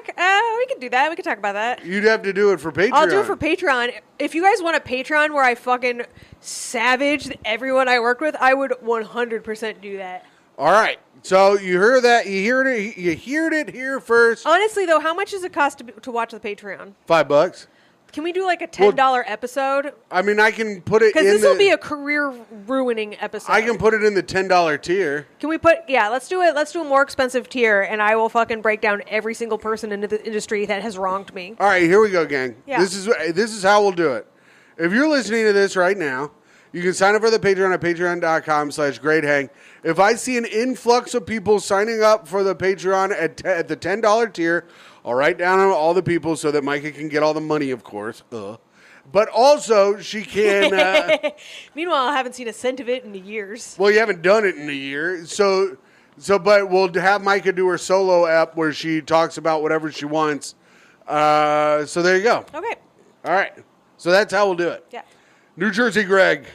[SPEAKER 2] we can do that. We can talk about that.
[SPEAKER 1] You'd have to do it for Patreon.
[SPEAKER 2] I'll do it for Patreon. If you guys want a Patreon where I fucking savaged everyone I worked with, I would 100% do that.
[SPEAKER 1] All right. So you heard that. You heard it here first.
[SPEAKER 2] Honestly, though, how much does it cost to watch the Patreon?
[SPEAKER 1] $5.
[SPEAKER 2] Can we do like a $10 episode?
[SPEAKER 1] I mean, I can put it in
[SPEAKER 2] because this will be a career-ruining episode.
[SPEAKER 1] I can put it in the $10 tier.
[SPEAKER 2] Can we put? Yeah, let's do it. Let's do a more expensive tier, and I will fucking break down every single person in the industry that has wronged me.
[SPEAKER 1] All right, here we go, gang.
[SPEAKER 2] Yeah.
[SPEAKER 1] This is how we'll do it. If you're listening to this right now, you can sign up for the Patreon at patreon.com/greathang. If I see an influx of people signing up for the Patreon at the $10 tier, I'll write down all the people so that Myka can get all the money, of course. But also, she can.
[SPEAKER 2] Meanwhile, I haven't seen a cent of it in years.
[SPEAKER 1] Well, you haven't done it in a year, but we'll have Myka do her solo app where she talks about whatever she wants. So there you go.
[SPEAKER 2] Okay.
[SPEAKER 1] All right. So that's how we'll do it.
[SPEAKER 2] Yeah.
[SPEAKER 1] New Jersey Greg.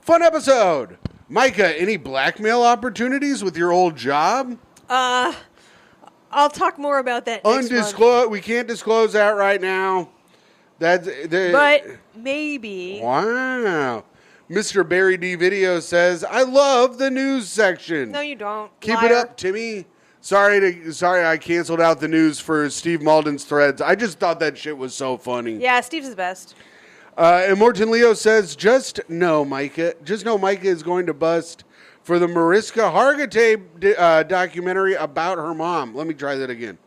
[SPEAKER 1] Fun episode. Myka, any blackmail opportunities with your old job?
[SPEAKER 2] I'll talk more about that next month.
[SPEAKER 1] Undisclosed. We can't disclose that right now.
[SPEAKER 2] But maybe.
[SPEAKER 1] Wow. Mr. Barry D Video says, I love the news section.
[SPEAKER 2] No, you don't.
[SPEAKER 1] Keep it up, Timmy. Sorry, I canceled out the news for Steve Malden's threads. I just thought that shit was so funny.
[SPEAKER 2] Yeah, Steve's the best.
[SPEAKER 1] And Morton Leo says, just know Myka is going to bust for the Mariska Hargitay documentary about her mom. Let me try that again.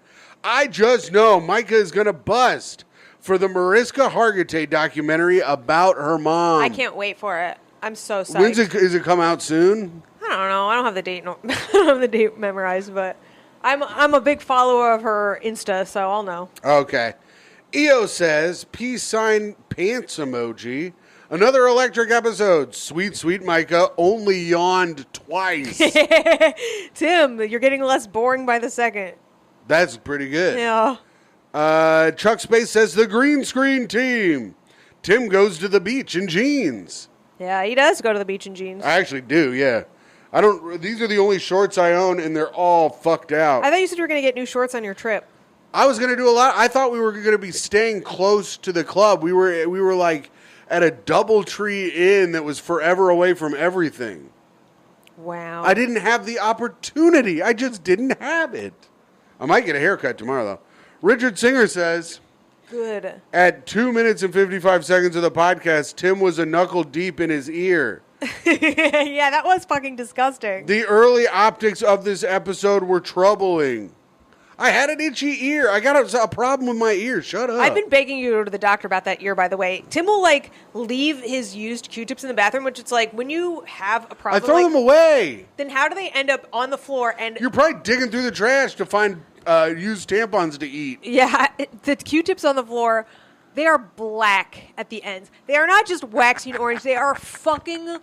[SPEAKER 1] I just know Myka is going to bust for the Mariska Hargitay documentary about her mom.
[SPEAKER 2] I can't wait for it. I'm so psyched.
[SPEAKER 1] Is it come out soon?
[SPEAKER 2] I don't know. I don't have the date. I don't have the date memorized, but I'm a big follower of her Insta, so I'll know.
[SPEAKER 1] Okay. EO says, peace sign pants emoji. Another electric episode. Sweet, sweet Myka only yawned twice.
[SPEAKER 2] Tim, you're getting less boring by the second.
[SPEAKER 1] That's pretty good.
[SPEAKER 2] Yeah.
[SPEAKER 1] Chuck Space says, the green screen team. Tim goes to the beach in jeans.
[SPEAKER 2] Yeah, he does go to the beach in jeans.
[SPEAKER 1] I actually do, yeah. These are the only shorts I own, and they're all fucked out.
[SPEAKER 2] I thought you said you were going to get new shorts on your trip.
[SPEAKER 1] I was going to do a lot. I thought we were going to be staying close to the club. We were like at a DoubleTree Inn that was forever away from everything.
[SPEAKER 2] Wow.
[SPEAKER 1] I didn't have the opportunity. I just didn't have it. I might get a haircut tomorrow, though. Richard Singer says,
[SPEAKER 2] Good.
[SPEAKER 1] at 2 minutes and 55 seconds of the podcast, Tim was a knuckle deep in his ear.
[SPEAKER 2] Yeah, that was fucking disgusting.
[SPEAKER 1] The early optics of this episode were troubling. I had an itchy ear. I got a problem with my ear. Shut up.
[SPEAKER 2] I've been begging you to go to the doctor about that ear, by the way. Tim will, leave his used Q-tips in the bathroom, which it's like, when you have a
[SPEAKER 1] I
[SPEAKER 2] problem,
[SPEAKER 1] throw them away.
[SPEAKER 2] then how do they end up on the floor? And
[SPEAKER 1] You're probably digging through the trash to find used tampons to eat.
[SPEAKER 2] yeah, the Q-tips on the floor, they are black at the ends. They are not just waxy and orange. They are fucking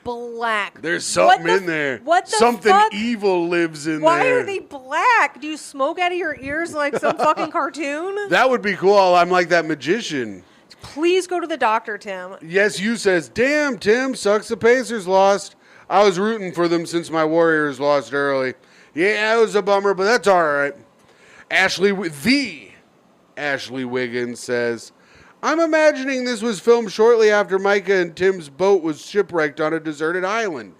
[SPEAKER 2] black.
[SPEAKER 1] There's something in there.
[SPEAKER 2] What the
[SPEAKER 1] Something
[SPEAKER 2] fuck?
[SPEAKER 1] evil lives in
[SPEAKER 2] Why
[SPEAKER 1] there.
[SPEAKER 2] are they black? Do you smoke out of your ears like some fucking cartoon?
[SPEAKER 1] That would be cool. I'm like that magician.
[SPEAKER 2] Please go to the doctor, Tim.
[SPEAKER 1] Yes, you says, damn, Tim, sucks the Pacers lost. I was rooting for them since my Warriors lost early. Yeah, it was a bummer, but that's all right. Ashley Wiggins says, I'm imagining this was filmed shortly after Myka and Tim's boat was shipwrecked on a deserted island.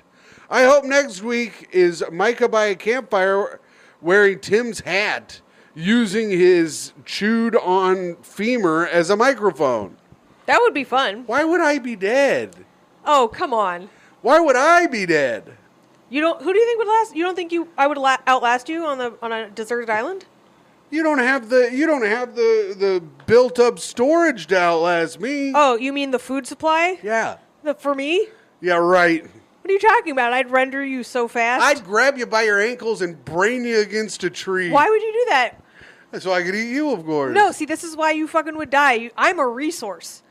[SPEAKER 1] I hope next week is Myka by a campfire wearing Tim's hat, using his chewed-on femur as a microphone.
[SPEAKER 2] That would be fun.
[SPEAKER 1] Why would I be dead?
[SPEAKER 2] Oh, come on.
[SPEAKER 1] Why would I be dead?
[SPEAKER 2] Who do you think would last? You don't think I would outlast you on a deserted island?
[SPEAKER 1] You don't have the built up storage to outlast me.
[SPEAKER 2] Oh, you mean the food supply?
[SPEAKER 1] Yeah.
[SPEAKER 2] For me?
[SPEAKER 1] Yeah, right.
[SPEAKER 2] What are you talking about? I'd render you so fast.
[SPEAKER 1] I'd grab you by your ankles and brain you against a tree.
[SPEAKER 2] Why would you do that?
[SPEAKER 1] So I could eat you, of course.
[SPEAKER 2] No, see, this is why you fucking would die. I'm a resource.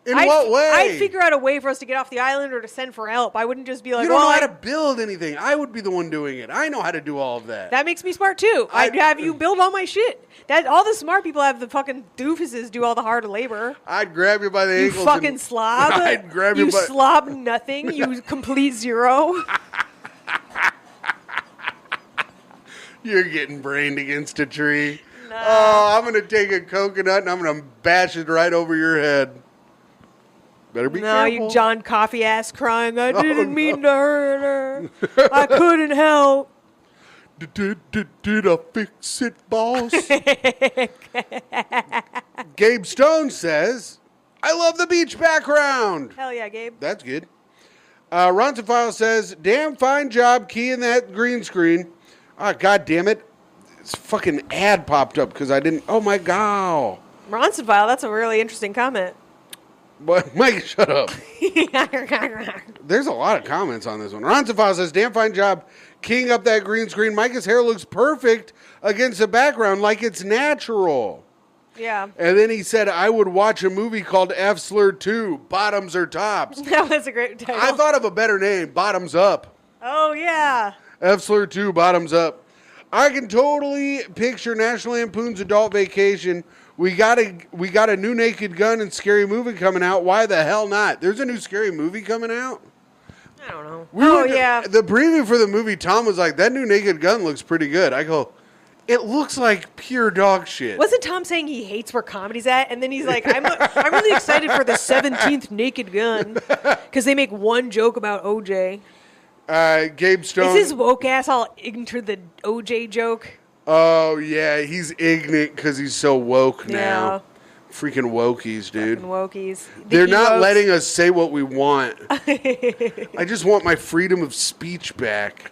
[SPEAKER 1] In what way?
[SPEAKER 2] I'd figure out a way for us to get off the island or to send for help. I wouldn't just be like,
[SPEAKER 1] you don't know
[SPEAKER 2] well,
[SPEAKER 1] how to build anything. I would be the one doing it. I know how to do all of that.
[SPEAKER 2] that makes me smart too. I'd have you build all my shit. All the smart people have the fucking doofuses do all the hard labor.
[SPEAKER 1] I'd grab you by the
[SPEAKER 2] You
[SPEAKER 1] ankles.
[SPEAKER 2] fucking
[SPEAKER 1] and
[SPEAKER 2] slob.
[SPEAKER 1] I'd grab you by...
[SPEAKER 2] slob nothing. You complete zero.
[SPEAKER 1] You're getting brained against a tree. Nah. Oh, I'm going to take a coconut and I'm going to bash it right over your head. Better be
[SPEAKER 2] No,
[SPEAKER 1] careful.
[SPEAKER 2] you John Coffey ass crying. I didn't mean to hurt her. I couldn't help.
[SPEAKER 1] Did I fix it, boss? Gabe Stone says, I love the beach background.
[SPEAKER 2] Hell yeah, Gabe.
[SPEAKER 1] That's good. Ronzafile says, damn fine job keying that green screen. Ah, God damn it. This fucking ad popped up because I didn't. Oh, my God.
[SPEAKER 2] Ronsonville, that's a really interesting comment.
[SPEAKER 1] But Mike, shut up. There's a lot of comments on this one. Ronzafile says, damn fine job keying up that green screen. Micah's hair looks perfect against the background like it's natural.
[SPEAKER 2] Yeah.
[SPEAKER 1] And then he said, I would watch a movie called F Slur 2, Bottoms or Tops.
[SPEAKER 2] That was a great title.
[SPEAKER 1] I thought of a better name, Bottoms Up.
[SPEAKER 2] Oh, yeah.
[SPEAKER 1] F Slur 2, Bottoms Up. I can totally picture National Lampoon's Adult Vacation. We got a new Naked Gun and Scary Movie coming out. Why the hell not? There's a new Scary Movie coming out?
[SPEAKER 2] I don't know.
[SPEAKER 1] Yeah. The preview for the movie, Tom was like, that new Naked Gun looks pretty good. I go, it looks like pure dog shit.
[SPEAKER 2] Wasn't Tom saying he hates where comedy's at? And then he's like, I'm really excited for the 17th Naked Gun because they make one joke about OJ.
[SPEAKER 1] Gabe Stone.
[SPEAKER 2] Is his woke ass all into the OJ joke?
[SPEAKER 1] Oh, yeah. He's ignorant because he's so woke now.
[SPEAKER 2] Yeah.
[SPEAKER 1] Freaking wokies, dude.
[SPEAKER 2] Fucking wokies.
[SPEAKER 1] They're not
[SPEAKER 2] Ewokes.
[SPEAKER 1] letting us say what we want. I just want my freedom of speech back.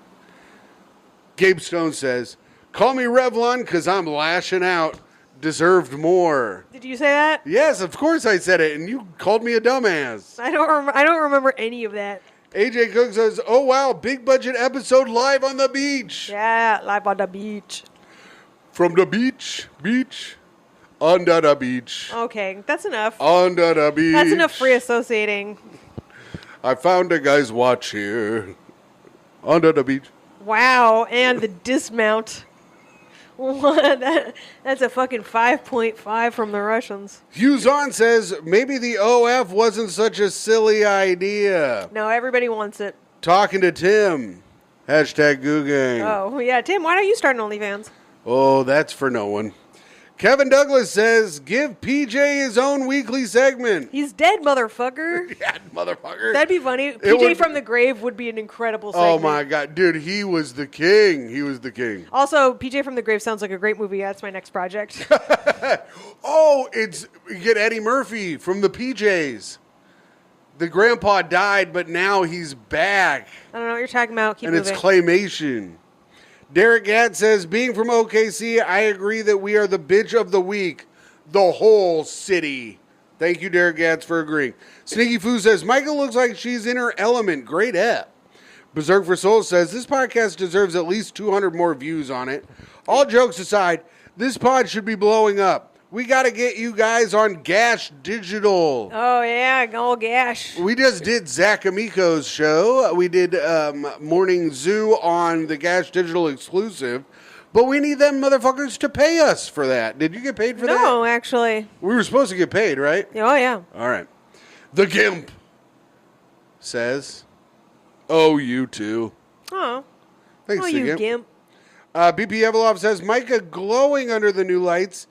[SPEAKER 1] Gabe Stone says, call me Revlon because I'm lashing out. Deserved more.
[SPEAKER 2] Did you say that?
[SPEAKER 1] Yes, of course I said it, and you called me a dumbass.
[SPEAKER 2] I don't remember any of that.
[SPEAKER 1] AJ Cook says, oh, wow, big budget episode live on the beach.
[SPEAKER 2] Yeah, live on the beach.
[SPEAKER 1] From the beach, under the beach.
[SPEAKER 2] Okay, that's enough.
[SPEAKER 1] Under the beach.
[SPEAKER 2] That's enough free associating.
[SPEAKER 1] I found a guy's watch here. Under the beach.
[SPEAKER 2] Wow, and the dismount. What? That's a fucking 5.5 from the Russians.
[SPEAKER 1] Hughes on says, maybe the OF wasn't such a silly idea.
[SPEAKER 2] No, everybody wants it.
[SPEAKER 1] Talking to Tim. Hashtag Googang.
[SPEAKER 2] Oh, yeah. Tim, why don't you start an OnlyFans?
[SPEAKER 1] Oh, that's for no one. Kevin Douglas says, give PJ his own weekly segment.
[SPEAKER 2] He's dead, motherfucker.
[SPEAKER 1] Yeah, motherfucker.
[SPEAKER 2] That'd be funny. PJ
[SPEAKER 1] would-
[SPEAKER 2] from the grave would be an incredible segment.
[SPEAKER 1] Oh, my God. Dude, he was the king. He was the king.
[SPEAKER 2] Also, PJ from the grave sounds like a great movie. That's my next project.
[SPEAKER 1] Oh, you get Eddie Murphy from the PJs. The grandpa died, but now he's back.
[SPEAKER 2] I don't know what you're talking about. Keep
[SPEAKER 1] And
[SPEAKER 2] moving.
[SPEAKER 1] it's claymation. Derek Gadd says, being from OKC, I agree that we are the bitch of the week. The whole city. Thank you, Derek Gadd, for agreeing. Sneaky Foo says, Myka looks like she's in her element. Great app. Berserk for Souls says, this podcast deserves at least 200 more views on it. All jokes aside, this pod should be blowing up. We got to get you guys on Gash Digital.
[SPEAKER 2] Oh, yeah. Oh, gosh.
[SPEAKER 1] We just did Zach Amico's show. We did Morning Zoo on the Gash Digital exclusive. But we need them motherfuckers to pay us for that. Did you get paid for that?
[SPEAKER 2] No, actually.
[SPEAKER 1] We were supposed to get paid, right?
[SPEAKER 2] Oh, yeah.
[SPEAKER 1] All right. The Gimp says, oh, you too.
[SPEAKER 2] Oh.
[SPEAKER 1] Thanks,
[SPEAKER 2] Oh,
[SPEAKER 1] The
[SPEAKER 2] you
[SPEAKER 1] Gimp.
[SPEAKER 2] gimp.
[SPEAKER 1] BP Evelov says, Myka glowing under the new lights.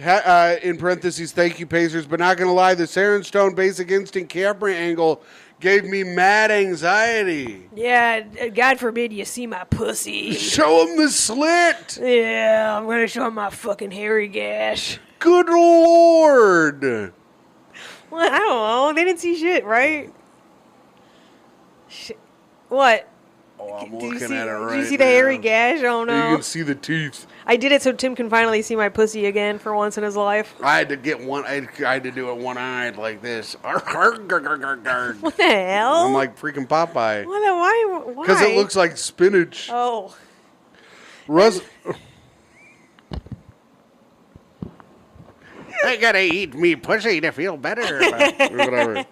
[SPEAKER 1] In parentheses, thank you, Pacers. But not going to lie, the Saren Stone Basic Instinct camera angle gave me mad anxiety.
[SPEAKER 2] Yeah, God forbid you see my pussy.
[SPEAKER 1] Show him the slit.
[SPEAKER 2] Yeah, I'm going to show him my fucking hairy gash.
[SPEAKER 1] Good Lord.
[SPEAKER 2] Well, I don't know. They didn't see shit, right? What?
[SPEAKER 1] Oh, I'm
[SPEAKER 2] Did you
[SPEAKER 1] looking
[SPEAKER 2] see,
[SPEAKER 1] at it right
[SPEAKER 2] Did you see the hairy gash? Oh,
[SPEAKER 1] You
[SPEAKER 2] no.
[SPEAKER 1] can see the teeth.
[SPEAKER 2] I did it so Tim can finally see my pussy again for once in his life.
[SPEAKER 1] I had to get one. I had to do it one-eyed like this.
[SPEAKER 2] What the hell?
[SPEAKER 1] I'm like freaking Popeye.
[SPEAKER 2] Why?
[SPEAKER 1] Because it looks like spinach.
[SPEAKER 2] Oh.
[SPEAKER 1] Russ. I gotta eat me pussy to feel better. Whatever.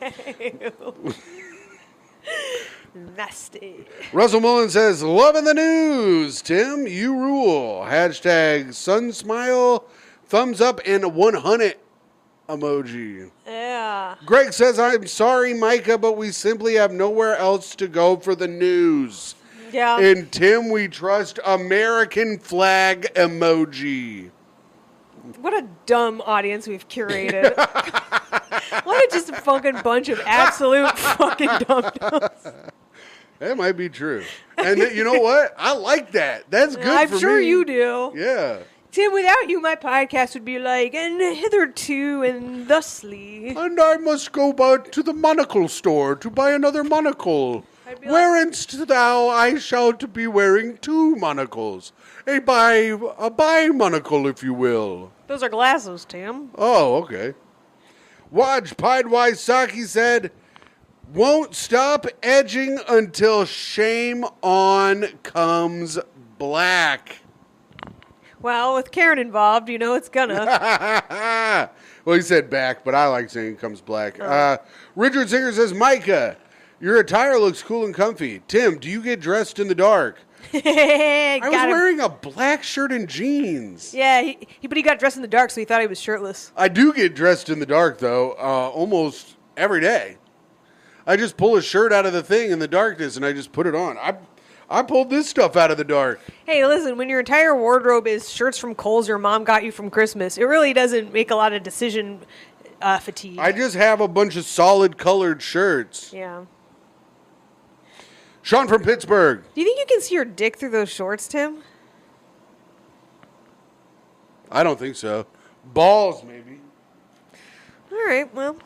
[SPEAKER 2] Nasty.
[SPEAKER 1] Russell Mullen says, loving the news. Tim, you rule. Hashtag sun smile, thumbs up, and 100 emoji.
[SPEAKER 2] Yeah.
[SPEAKER 1] Greg says, I'm sorry, Myka, but we simply have nowhere else to go for the news.
[SPEAKER 2] Yeah.
[SPEAKER 1] And Tim, we trust American flag emoji.
[SPEAKER 2] What a dumb audience we've curated. What a just fucking bunch of absolute fucking dum-dums.
[SPEAKER 1] That might be true. And you know what? I like that. That's good
[SPEAKER 2] I'm
[SPEAKER 1] for
[SPEAKER 2] sure
[SPEAKER 1] me.
[SPEAKER 2] you do.
[SPEAKER 1] Yeah.
[SPEAKER 2] Tim, without you, my podcast would be like, and hitherto and thusly.
[SPEAKER 1] And I must go back to the monocle store to buy another monocle.
[SPEAKER 2] I'd be
[SPEAKER 1] Whereinst thou I shall to be wearing two monocles. A bi monocle, if you will.
[SPEAKER 2] Those are glasses, Tim.
[SPEAKER 1] Oh, okay. Waj Pied Wise Saki said, won't stop edging until shame on comes black.
[SPEAKER 2] Well, with Karen involved, you know it's gonna.
[SPEAKER 1] Well, he said back, but I like saying comes black. Richard Singer says, Myka, your attire looks cool and comfy. Tim, do you get dressed in the dark? I was wearing a black shirt and jeans.
[SPEAKER 2] Yeah, but he got dressed in the dark, so he thought he was shirtless.
[SPEAKER 1] I do get dressed in the dark, though, almost every day. I just pull a shirt out of the thing in the darkness, and I just put it on. I pulled this stuff out of the dark.
[SPEAKER 2] Hey, listen, when your entire wardrobe is shirts from Kohl's your mom got you from Christmas, it really doesn't make a lot of decision fatigue.
[SPEAKER 1] I just have a bunch of solid colored shirts.
[SPEAKER 2] Yeah.
[SPEAKER 1] Sean from Pittsburgh.
[SPEAKER 2] Do you think you can see your dick through those shorts, Tim?
[SPEAKER 1] I don't think so. Balls, maybe.
[SPEAKER 2] All right, well,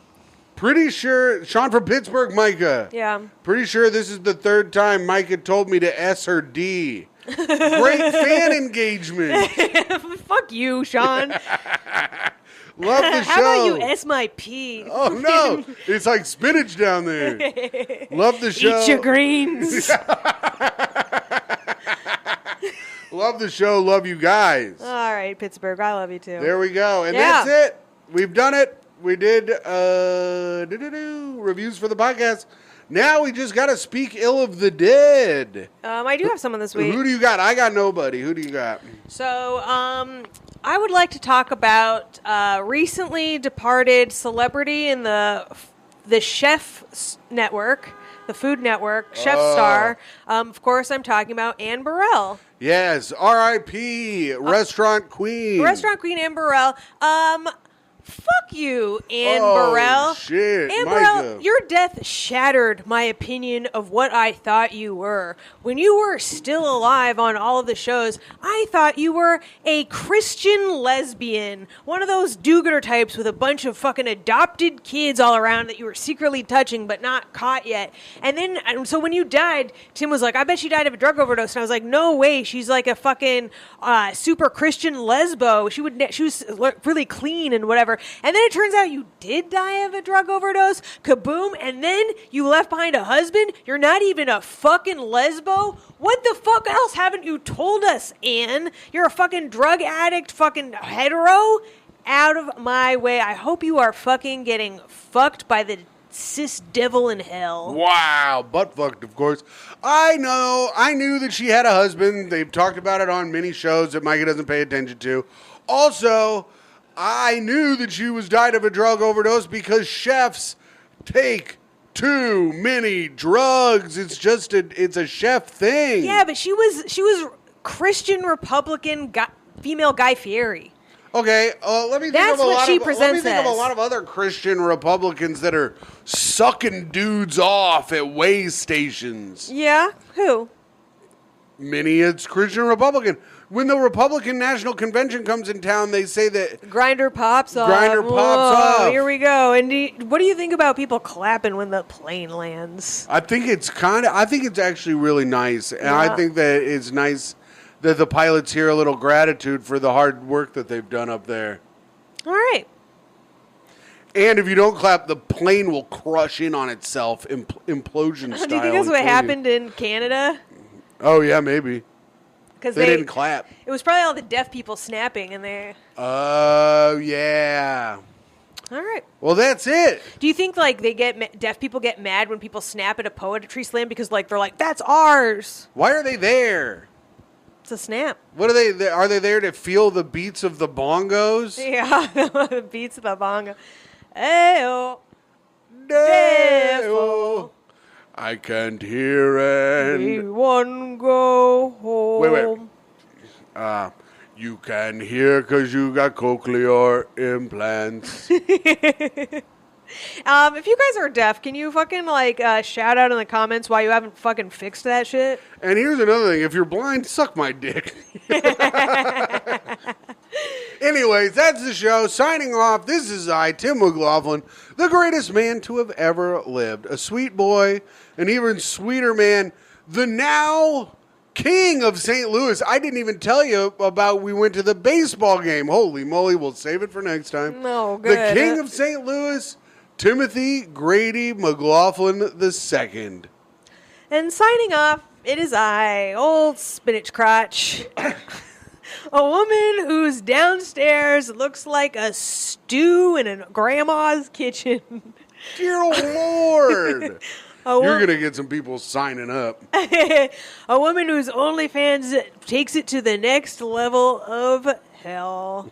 [SPEAKER 1] Pretty sure, Sean from Pittsburgh, Myka.
[SPEAKER 2] yeah.
[SPEAKER 1] Pretty sure this is the third time Myka told me to S her D. Great fan engagement.
[SPEAKER 2] Fuck you, Sean.
[SPEAKER 1] Love the show.
[SPEAKER 2] How about you S my P?
[SPEAKER 1] Oh, no. It's like spinach down there. Love the show.
[SPEAKER 2] Eat your greens.
[SPEAKER 1] Love the show. Love you guys.
[SPEAKER 2] All right, Pittsburgh, I love you too.
[SPEAKER 1] There we go. And
[SPEAKER 2] Yeah.
[SPEAKER 1] that's it. We've done it. We did reviews for the podcast. Now we just got to speak ill of the dead.
[SPEAKER 2] I do have someone this week.
[SPEAKER 1] Who do you got? I got nobody. Who do you got?
[SPEAKER 2] So, I would like to talk about recently departed celebrity in the Chef Network, the Food Network, Chef Star. Of course, I'm talking about Anne Burrell.
[SPEAKER 1] Yes, R.I.P. Restaurant Queen.
[SPEAKER 2] Restaurant Queen Anne Burrell. Fuck you, Anne
[SPEAKER 1] Oh,
[SPEAKER 2] Burrell.
[SPEAKER 1] shit,
[SPEAKER 2] Anne
[SPEAKER 1] Myka.
[SPEAKER 2] Burrell, your death shattered my opinion of what I thought you were. When you were still alive on all of the shows, I thought you were a Christian lesbian. One of those do-gooder types with a bunch of fucking adopted kids all around that you were secretly touching but not caught yet. And so when you died, Tim was like, I bet she died of a drug overdose. And I was like, no way. She's like a fucking super Christian lesbo. She was really clean and whatever. And then it turns out you did die of a drug overdose. Kaboom. And then you left behind a husband. You're not even a fucking lesbo. What the fuck else haven't you told us, Anne? You're a fucking drug addict, fucking hetero? Out of my way. I hope you are fucking getting fucked by the cis devil in hell.
[SPEAKER 1] Wow, butt fucked, of course. I know. I knew that she had a husband. They've talked about it on many shows that Myka doesn't pay attention to. Also, I knew that she was died of a drug overdose because chefs take too many drugs. It's just it's a chef thing.
[SPEAKER 2] Yeah, but she was Christian Republican female Guy Fieri.
[SPEAKER 1] Okay, let me think
[SPEAKER 2] That's
[SPEAKER 1] of a
[SPEAKER 2] what
[SPEAKER 1] lot
[SPEAKER 2] she
[SPEAKER 1] of
[SPEAKER 2] presents
[SPEAKER 1] a
[SPEAKER 2] as.
[SPEAKER 1] lot of other Christian Republicans that are sucking dudes off at way stations.
[SPEAKER 2] Yeah, who?
[SPEAKER 1] Many it's Christian Republican. When the Republican National Convention comes in town, they say that
[SPEAKER 2] Grinder pops off.
[SPEAKER 1] Grindr pops
[SPEAKER 2] Whoa,
[SPEAKER 1] off.
[SPEAKER 2] Here we go. And what do you think about people clapping when the plane lands?
[SPEAKER 1] I think it's actually really nice. And I
[SPEAKER 2] Yeah.
[SPEAKER 1] think that it's nice that the pilots hear a little gratitude for the hard work that they've done up there.
[SPEAKER 2] All right.
[SPEAKER 1] And if you don't clap, the plane will crush in on itself, implosion style.
[SPEAKER 2] Do you think that's
[SPEAKER 1] and
[SPEAKER 2] what
[SPEAKER 1] kill you.
[SPEAKER 2] happened in Canada?
[SPEAKER 1] Oh, yeah, maybe.
[SPEAKER 2] Because
[SPEAKER 1] They didn't clap.
[SPEAKER 2] It was probably all the deaf people snapping, and they.
[SPEAKER 1] Oh, yeah.
[SPEAKER 2] All right.
[SPEAKER 1] Well, that's it.
[SPEAKER 2] Do you think like deaf people get mad when people snap at a poetry slam because like they're like that's ours?
[SPEAKER 1] Why are they there?
[SPEAKER 2] It's a snap.
[SPEAKER 1] What are they? Are they there to feel the beats of the bongos?
[SPEAKER 2] Yeah, the beats of the bongo. Ayo. Devil.
[SPEAKER 1] I can't hear it.
[SPEAKER 2] One go home.
[SPEAKER 1] Wait. You can hear because you got cochlear implants.
[SPEAKER 2] If you guys are deaf, can you fucking like shout out in the comments why you haven't fucking fixed that shit?
[SPEAKER 1] And here's another thing. If you're blind, suck my dick. Anyways, that's the show. Signing off, this is I, Tim McLaughlin, the greatest man to have ever lived. A sweet boy, an even sweeter man, the now king of St. Louis. I didn't even tell you about we went to the baseball game. Holy moly, we'll save it for next time.
[SPEAKER 2] No,
[SPEAKER 1] The
[SPEAKER 2] good.
[SPEAKER 1] king of St. Louis, Timothy Grady McLaughlin II.
[SPEAKER 2] And signing off, it is I, old spinach crotch. A woman whose downstairs looks like a stew in a grandma's kitchen.
[SPEAKER 1] Dear Lord.
[SPEAKER 2] A wo-
[SPEAKER 1] You're going to get some people signing up.
[SPEAKER 2] A woman whose OnlyFans takes it to the next level of hell.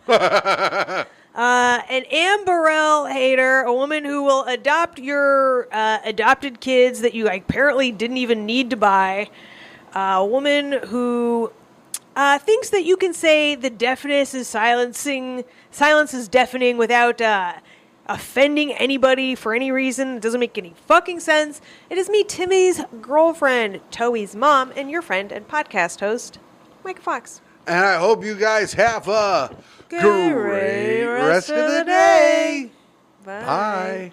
[SPEAKER 2] An Amberell hater, a woman who will adopt your adopted kids that you apparently didn't even need to buy. A woman who thinks that you can say the deafness is silence is deafening without offending anybody for any reason. It doesn't make any fucking sense. It is me, Timmy's girlfriend, Toey's mom, and your friend and podcast host, Myka Fox.
[SPEAKER 1] And I hope you guys have a
[SPEAKER 2] Great
[SPEAKER 1] rest of the day.
[SPEAKER 2] Bye.
[SPEAKER 1] Bye.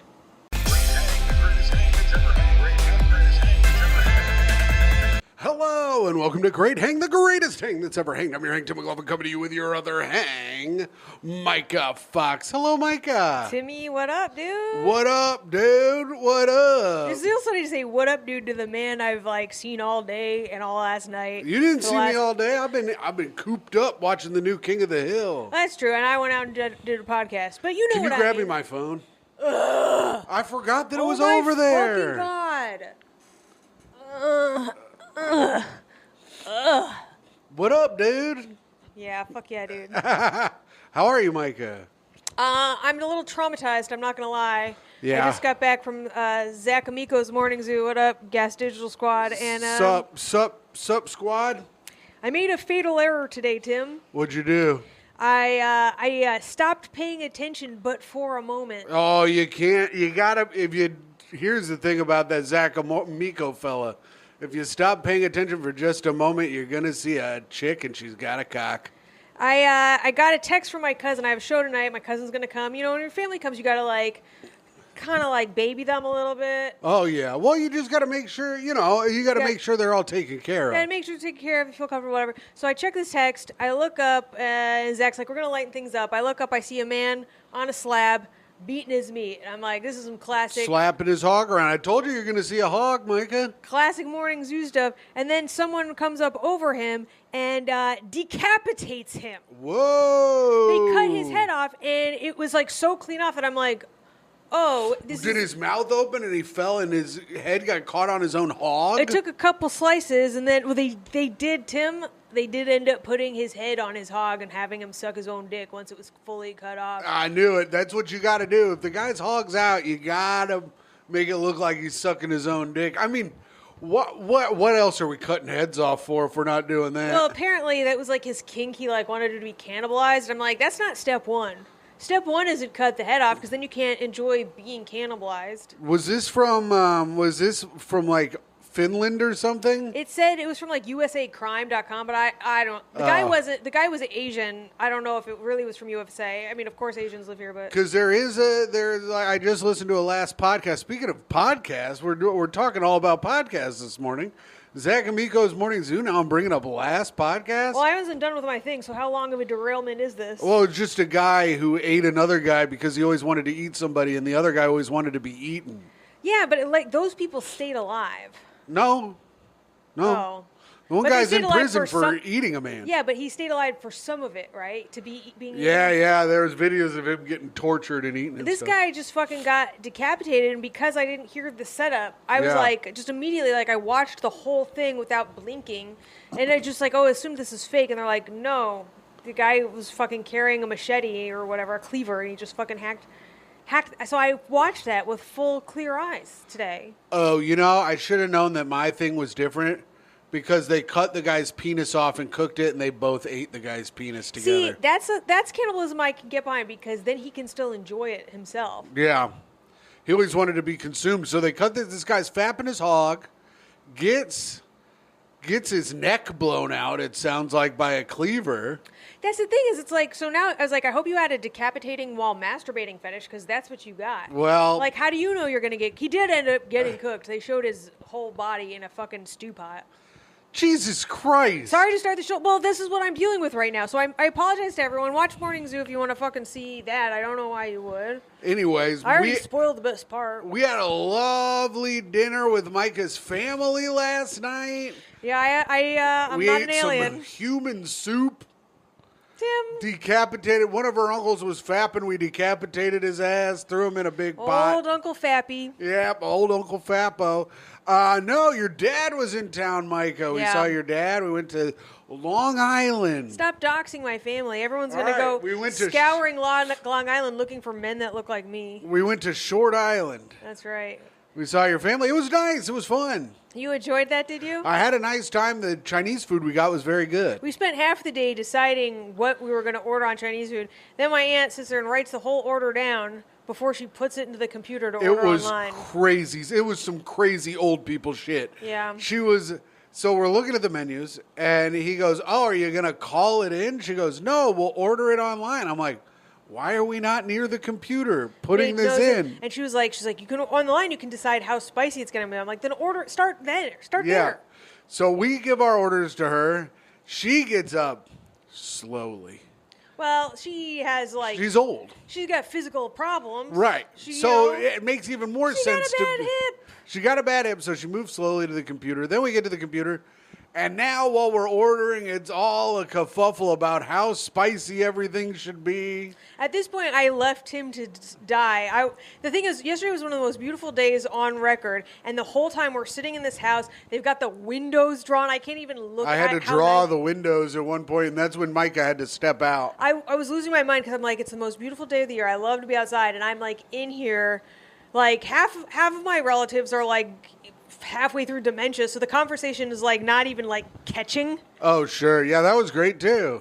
[SPEAKER 1] Hello and welcome to Great Hang, the greatest hang that's ever hanged. I'm your hang, Tim McLaughlin, coming to you with your other hang, Myka Fox. Hello, Myka.
[SPEAKER 2] Timmy, what up, dude?
[SPEAKER 1] What up, dude? What up?
[SPEAKER 2] It's still funny to say "what up, dude" to the man I've seen all day and all last night.
[SPEAKER 1] You didn't
[SPEAKER 2] The
[SPEAKER 1] see
[SPEAKER 2] last-
[SPEAKER 1] me all day. I've been cooped up watching the new King of the Hill.
[SPEAKER 2] That's true, and I went out and did a podcast. But you know
[SPEAKER 1] Can you
[SPEAKER 2] what
[SPEAKER 1] grab
[SPEAKER 2] I
[SPEAKER 1] me
[SPEAKER 2] mean.
[SPEAKER 1] my phone? I forgot that it was
[SPEAKER 2] Oh
[SPEAKER 1] over
[SPEAKER 2] my
[SPEAKER 1] there.
[SPEAKER 2] fucking God.
[SPEAKER 1] What up, dude?
[SPEAKER 2] Yeah, fuck yeah, dude.
[SPEAKER 1] How are you, Myka?
[SPEAKER 2] I'm a little traumatized, I'm not going to lie.
[SPEAKER 1] Yeah.
[SPEAKER 2] I just got back from Zach Amico's Morning Zoo. What up, Gas Digital Squad? And
[SPEAKER 1] Sup, squad?
[SPEAKER 2] I made a fatal error today, Tim.
[SPEAKER 1] What'd you do?
[SPEAKER 2] I stopped paying attention but for a moment.
[SPEAKER 1] Oh, you can't. You gotta. Here's the thing about that Zach Amico fella. If you stop paying attention for just a moment, you're gonna see a chick and she's got a cock.
[SPEAKER 2] I got a text from my cousin. I have a show tonight. My cousin's gonna come. You know, when your family comes, you gotta kind of baby them a little bit.
[SPEAKER 1] Oh yeah. Well, you just gotta make sure. You gotta
[SPEAKER 2] Yeah.
[SPEAKER 1] make sure they're all taken care
[SPEAKER 2] Gotta
[SPEAKER 1] of.
[SPEAKER 2] make sure to take care of it, feel comfortable, whatever. So I check this text. I look up, and Zach's like, "We're gonna lighten things up." I look up. I see a man on a slab beating his meat. And I'm like, "This is some classic."
[SPEAKER 1] Slapping his hog around. I told you you're gonna see a hog, Myka.
[SPEAKER 2] Classic morning zoo stuff. And then someone comes up over him and decapitates him.
[SPEAKER 1] Whoa.
[SPEAKER 2] They cut his head off, and it was so clean off that I'm like, oh, this
[SPEAKER 1] Did
[SPEAKER 2] is.
[SPEAKER 1] his mouth open and he fell and his head got caught on his own hog?
[SPEAKER 2] It took a couple slices, and then they did, Tim. They did end up putting his head on his hog and having him suck his own dick once it was fully cut off.
[SPEAKER 1] I knew it. That's what you got to do. If the guy's hog's out, you got to make it look like he's sucking his own dick. I mean, what else are we cutting heads off for if we're not doing that?
[SPEAKER 2] Well, apparently that was his kink. He wanted it to be cannibalized. I'm like, that's not step one. Step one isn't cut the head off because then you can't enjoy being cannibalized.
[SPEAKER 1] Was this from Finland or something?
[SPEAKER 2] It said it was from USAcrime.com, but I don't. The guy was Asian. I don't know if it really was from USA. I mean, of course Asians live here, but
[SPEAKER 1] Because I just listened to a last podcast. Speaking of podcasts, we're talking all about podcasts this morning. Zach Amico's Morning Zoo. Now I'm bringing up last podcast.
[SPEAKER 2] well, I wasn't done with my thing. So how long of a derailment is this?
[SPEAKER 1] Well, it's just a guy who ate another guy because he always wanted to eat somebody, and the other guy always wanted to be eaten.
[SPEAKER 2] Yeah, but those people stayed alive.
[SPEAKER 1] No.
[SPEAKER 2] Oh.
[SPEAKER 1] One
[SPEAKER 2] But they
[SPEAKER 1] guy's
[SPEAKER 2] stayed
[SPEAKER 1] in
[SPEAKER 2] alive
[SPEAKER 1] prison
[SPEAKER 2] for
[SPEAKER 1] for
[SPEAKER 2] some-
[SPEAKER 1] eating a man.
[SPEAKER 2] Yeah, but he stayed alive for some of it, right? To be being
[SPEAKER 1] Yeah,
[SPEAKER 2] eaten.
[SPEAKER 1] yeah. There was videos of him getting tortured and eaten. And
[SPEAKER 2] This
[SPEAKER 1] stuff.
[SPEAKER 2] guy just fucking got decapitated, and because I didn't hear the setup, I was
[SPEAKER 1] Yeah.
[SPEAKER 2] just immediately I watched the whole thing without blinking, and I just I assumed this is fake, and they're like, no, the guy was fucking carrying a machete or whatever, a cleaver, and he just fucking hacked. So I watched that with full clear eyes today.
[SPEAKER 1] Oh, I should have known that my thing was different because they cut the guy's penis off and cooked it, and they both ate the guy's penis together.
[SPEAKER 2] See, that's cannibalism I can get behind because then he can still enjoy it himself.
[SPEAKER 1] Yeah. He always wanted to be consumed. So they cut this guy's fapping his hog, gets his neck blown out, it sounds like, by a cleaver.
[SPEAKER 2] That's the thing is, so now I was I hope you had a decapitating while masturbating fetish because that's what you got.
[SPEAKER 1] Well-
[SPEAKER 2] how do you know you're going to get, he did end up getting cooked. They showed his whole body in a fucking stew pot.
[SPEAKER 1] Jesus Christ.
[SPEAKER 2] Sorry to start the show. Well, this is what I'm dealing with right now. So I apologize to everyone. Watch Morning Zoo if you want to fucking see that. I don't know why you would.
[SPEAKER 1] Anyways,
[SPEAKER 2] I already spoiled the best part.
[SPEAKER 1] we had a lovely dinner with Myka's family last night.
[SPEAKER 2] Yeah, I'm
[SPEAKER 1] we
[SPEAKER 2] not
[SPEAKER 1] ate
[SPEAKER 2] an alien.
[SPEAKER 1] some human soup.
[SPEAKER 2] Tim.
[SPEAKER 1] Decapitated. One of her uncles was fapping. We decapitated his ass, threw him in a big pot.
[SPEAKER 2] Old Uncle Fappy.
[SPEAKER 1] Yep, old Uncle Fappo. No, your dad was in town, Myka. We
[SPEAKER 2] Yeah.
[SPEAKER 1] saw your dad. We went to Long Island.
[SPEAKER 2] Stop doxing my family. Everyone's
[SPEAKER 1] All
[SPEAKER 2] going to
[SPEAKER 1] right,
[SPEAKER 2] go
[SPEAKER 1] we went to
[SPEAKER 2] scouring Long Island looking for men that look like me.
[SPEAKER 1] We went to Short Island.
[SPEAKER 2] That's right.
[SPEAKER 1] We saw your family. It was nice. It was fun.
[SPEAKER 2] You enjoyed that, did you?
[SPEAKER 1] I had a nice time. The Chinese food we got was very good.
[SPEAKER 2] We spent half the day deciding what we were going to order on Chinese food. Then my aunt sits there and writes the whole order down before she puts it into the computer to
[SPEAKER 1] It
[SPEAKER 2] order
[SPEAKER 1] was
[SPEAKER 2] online.
[SPEAKER 1] crazy. It was some crazy old people shit.
[SPEAKER 2] Yeah.
[SPEAKER 1] She was. So we're looking at the menus, and he goes, "Oh, are you gonna call it in?" She goes, "No, we'll order it online." I'm like, "Why are we not near the computer putting
[SPEAKER 2] It
[SPEAKER 1] this
[SPEAKER 2] knows it.
[SPEAKER 1] in?"
[SPEAKER 2] And she's like, you can online. You can decide how spicy it's going to be. I'm like, then start there. Start
[SPEAKER 1] Yeah.
[SPEAKER 2] there.
[SPEAKER 1] So we give our orders to her. She gets up slowly.
[SPEAKER 2] Well, she has
[SPEAKER 1] She's old.
[SPEAKER 2] she's got physical problems.
[SPEAKER 1] Right.
[SPEAKER 2] She,
[SPEAKER 1] So
[SPEAKER 2] you know,
[SPEAKER 1] it makes even more
[SPEAKER 2] she got
[SPEAKER 1] sense
[SPEAKER 2] a bad hip.
[SPEAKER 1] She got a bad hip, so she moves slowly to the computer. Then we get to the computer, and now while we're ordering, it's all a kerfuffle about how spicy everything should be.
[SPEAKER 2] At this point, I left him to die. The thing is, yesterday was one of the most beautiful days on record, and the whole time we're sitting in this house, they've got the windows drawn. I can't even look
[SPEAKER 1] I
[SPEAKER 2] at
[SPEAKER 1] had to
[SPEAKER 2] how
[SPEAKER 1] draw
[SPEAKER 2] nice-
[SPEAKER 1] the windows at one point, and that's when Myka had to step out.
[SPEAKER 2] I was losing my mind because I'm like, it's the most beautiful day of the year. I love to be outside, and I'm like in here, like half of my relatives are like halfway through dementia, so the conversation is like not even like catching.
[SPEAKER 1] Oh, sure. Yeah, that was great, too.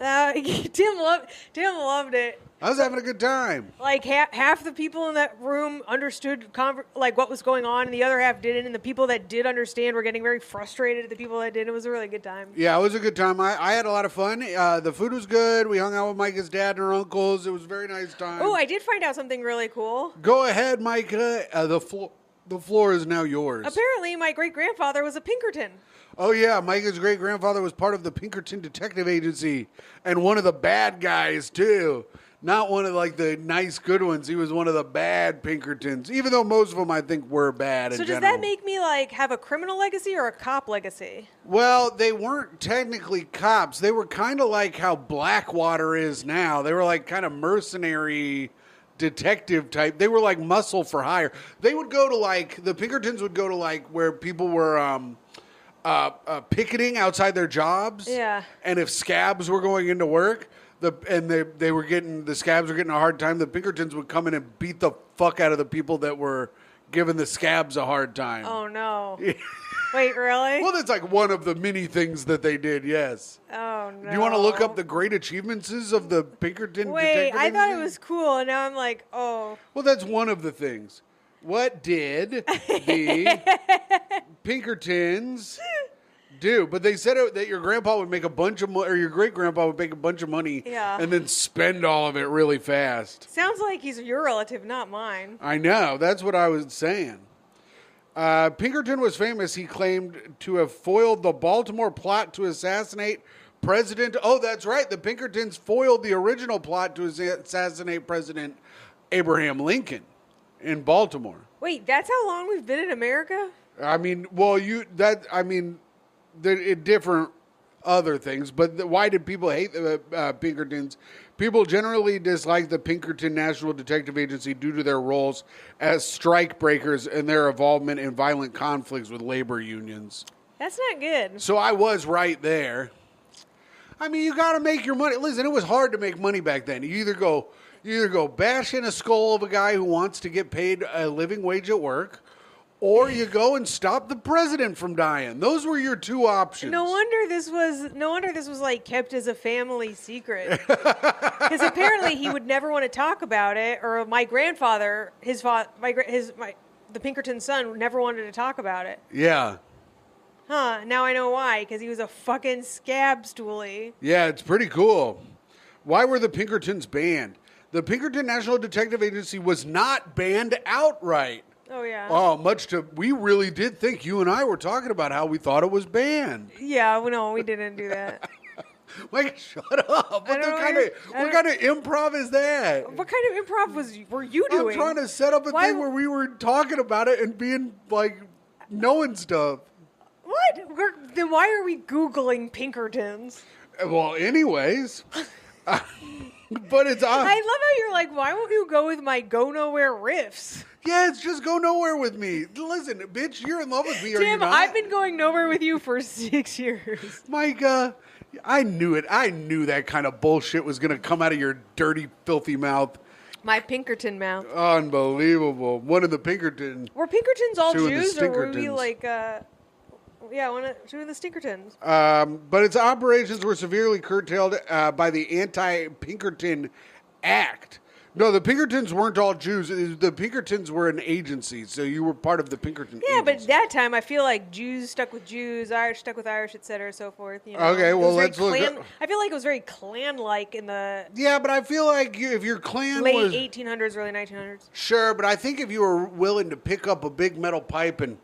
[SPEAKER 2] Tim loved it.
[SPEAKER 1] I was having a good time.
[SPEAKER 2] Like half the people in that room understood like what was going on, and the other half didn't. And the people that did understand were getting very frustrated at the people that didn't. It was a really good time.
[SPEAKER 1] Yeah, it was a good time. I had a lot of fun. The food was good. We hung out with Myka's dad and her uncles. It was a very nice time.
[SPEAKER 2] Oh, I did find out something really cool.
[SPEAKER 1] Go ahead, Myka. The floor is now yours.
[SPEAKER 2] Apparently, my great grandfather was a Pinkerton.
[SPEAKER 1] Oh, yeah. Myka's great-grandfather was part of the Pinkerton Detective Agency and one of the bad guys, too. Not one of, like, the nice, good ones. He was one of the bad Pinkertons, even though most of them, I think, were bad in
[SPEAKER 2] So does
[SPEAKER 1] general.
[SPEAKER 2] that make me, like, have a criminal legacy or a cop legacy?
[SPEAKER 1] Well, they weren't technically cops. They were kind of like how Blackwater is now. They were, like, kind of mercenary detective type. They were, like, muscle for hire. They would go to, like, the Pinkertons would go to, like, where people were picketing outside their jobs.
[SPEAKER 2] Yeah.
[SPEAKER 1] And if scabs were going into work, the scabs were getting a hard time, the Pinkertons would come in and beat the fuck out of the people that were giving the scabs a hard time.
[SPEAKER 2] Oh, no. Wait, really?
[SPEAKER 1] Well, that's like one of the many things that they did, yes.
[SPEAKER 2] Oh, no.
[SPEAKER 1] Do you want to look up the great achievements of the Pinkerton
[SPEAKER 2] Wait,
[SPEAKER 1] Detective
[SPEAKER 2] I thought it
[SPEAKER 1] Agency?
[SPEAKER 2] was cool, and now I'm like, oh.
[SPEAKER 1] Well, that's one of the things. What did the Pinkertons do? But they said that your grandpa would make a bunch of money, or your great-grandpa would make a bunch of money
[SPEAKER 2] Yeah.
[SPEAKER 1] and then spend all of it really fast.
[SPEAKER 2] Sounds like he's your relative, not mine.
[SPEAKER 1] I know. That's what I was saying. Pinkerton was famous. He claimed to have foiled the Baltimore plot to assassinate President. Oh, that's right. The Pinkertons foiled the original plot to assassinate President Abraham Lincoln in Baltimore.
[SPEAKER 2] Wait, that's how long we've been in America?
[SPEAKER 1] I mean, well, different other things, but why did people hate the Pinkertons? People generally dislike the Pinkerton National Detective Agency due to their roles as strike breakers and their involvement in violent conflicts with labor unions.
[SPEAKER 2] That's not good.
[SPEAKER 1] So I was right there. I mean, you got to make your money. Listen, it was hard to make money back then. You either go bash in a skull of a guy who wants to get paid a living wage at work, or you go and stop the president from dying. Those were your two options.
[SPEAKER 2] No wonder this was like kept as a family secret. Because apparently he would never want to talk about it, or my grandfather, the Pinkerton son, never wanted to talk about it.
[SPEAKER 1] Yeah.
[SPEAKER 2] Huh? Now I know why. Because he was a fucking scab stoolie.
[SPEAKER 1] Yeah, it's pretty cool. Why were the Pinkertons banned? The Pinkerton National Detective Agency was not banned outright.
[SPEAKER 2] Oh yeah.
[SPEAKER 1] Oh, we really did think you and I were talking about how we thought it was banned.
[SPEAKER 2] Yeah. No, we didn't do that.
[SPEAKER 1] Mike, shut up. What kind of improv is that?
[SPEAKER 2] What kind of improv were you doing?
[SPEAKER 1] I'm trying to set up a thing where we were talking about it and being like knowing stuff.
[SPEAKER 2] What? Then why are we Googling Pinkertons?
[SPEAKER 1] Well, anyways, But it's
[SPEAKER 2] I love how you're like, why won't you go with my go nowhere riffs?
[SPEAKER 1] yeah, it's just go nowhere with me. Listen, bitch, you're in love with me, are you
[SPEAKER 2] Tim,
[SPEAKER 1] not?
[SPEAKER 2] I've been going nowhere with you for 6 years.
[SPEAKER 1] Myka, I knew it. I knew that kind of bullshit was going to come out of your dirty, filthy mouth.
[SPEAKER 2] My Pinkerton mouth.
[SPEAKER 1] Unbelievable. One of the Pinkerton.
[SPEAKER 2] Were Pinkertons all
[SPEAKER 1] Two of the
[SPEAKER 2] Jews, or were we
[SPEAKER 1] Stinkertons.
[SPEAKER 2] like, two of the Stinkertons?
[SPEAKER 1] But its operations were severely curtailed by the Anti-Pinkerton Act. No, the Pinkertons weren't all Jews. The Pinkertons were an agency, so you were part of the Pinkerton
[SPEAKER 2] Yeah, but
[SPEAKER 1] agency.
[SPEAKER 2] that time I feel like Jews stuck with Jews, Irish stuck with Irish, etc., so forth. You know?
[SPEAKER 1] Okay,
[SPEAKER 2] It was
[SPEAKER 1] well,
[SPEAKER 2] very
[SPEAKER 1] let's look
[SPEAKER 2] clan-
[SPEAKER 1] up-
[SPEAKER 2] I feel like it was very clan-like in the
[SPEAKER 1] Yeah, but I feel like if your clan
[SPEAKER 2] late
[SPEAKER 1] was...
[SPEAKER 2] 1800s, early 1900s.
[SPEAKER 1] Sure, but I think if you were willing to pick up a big metal pipe and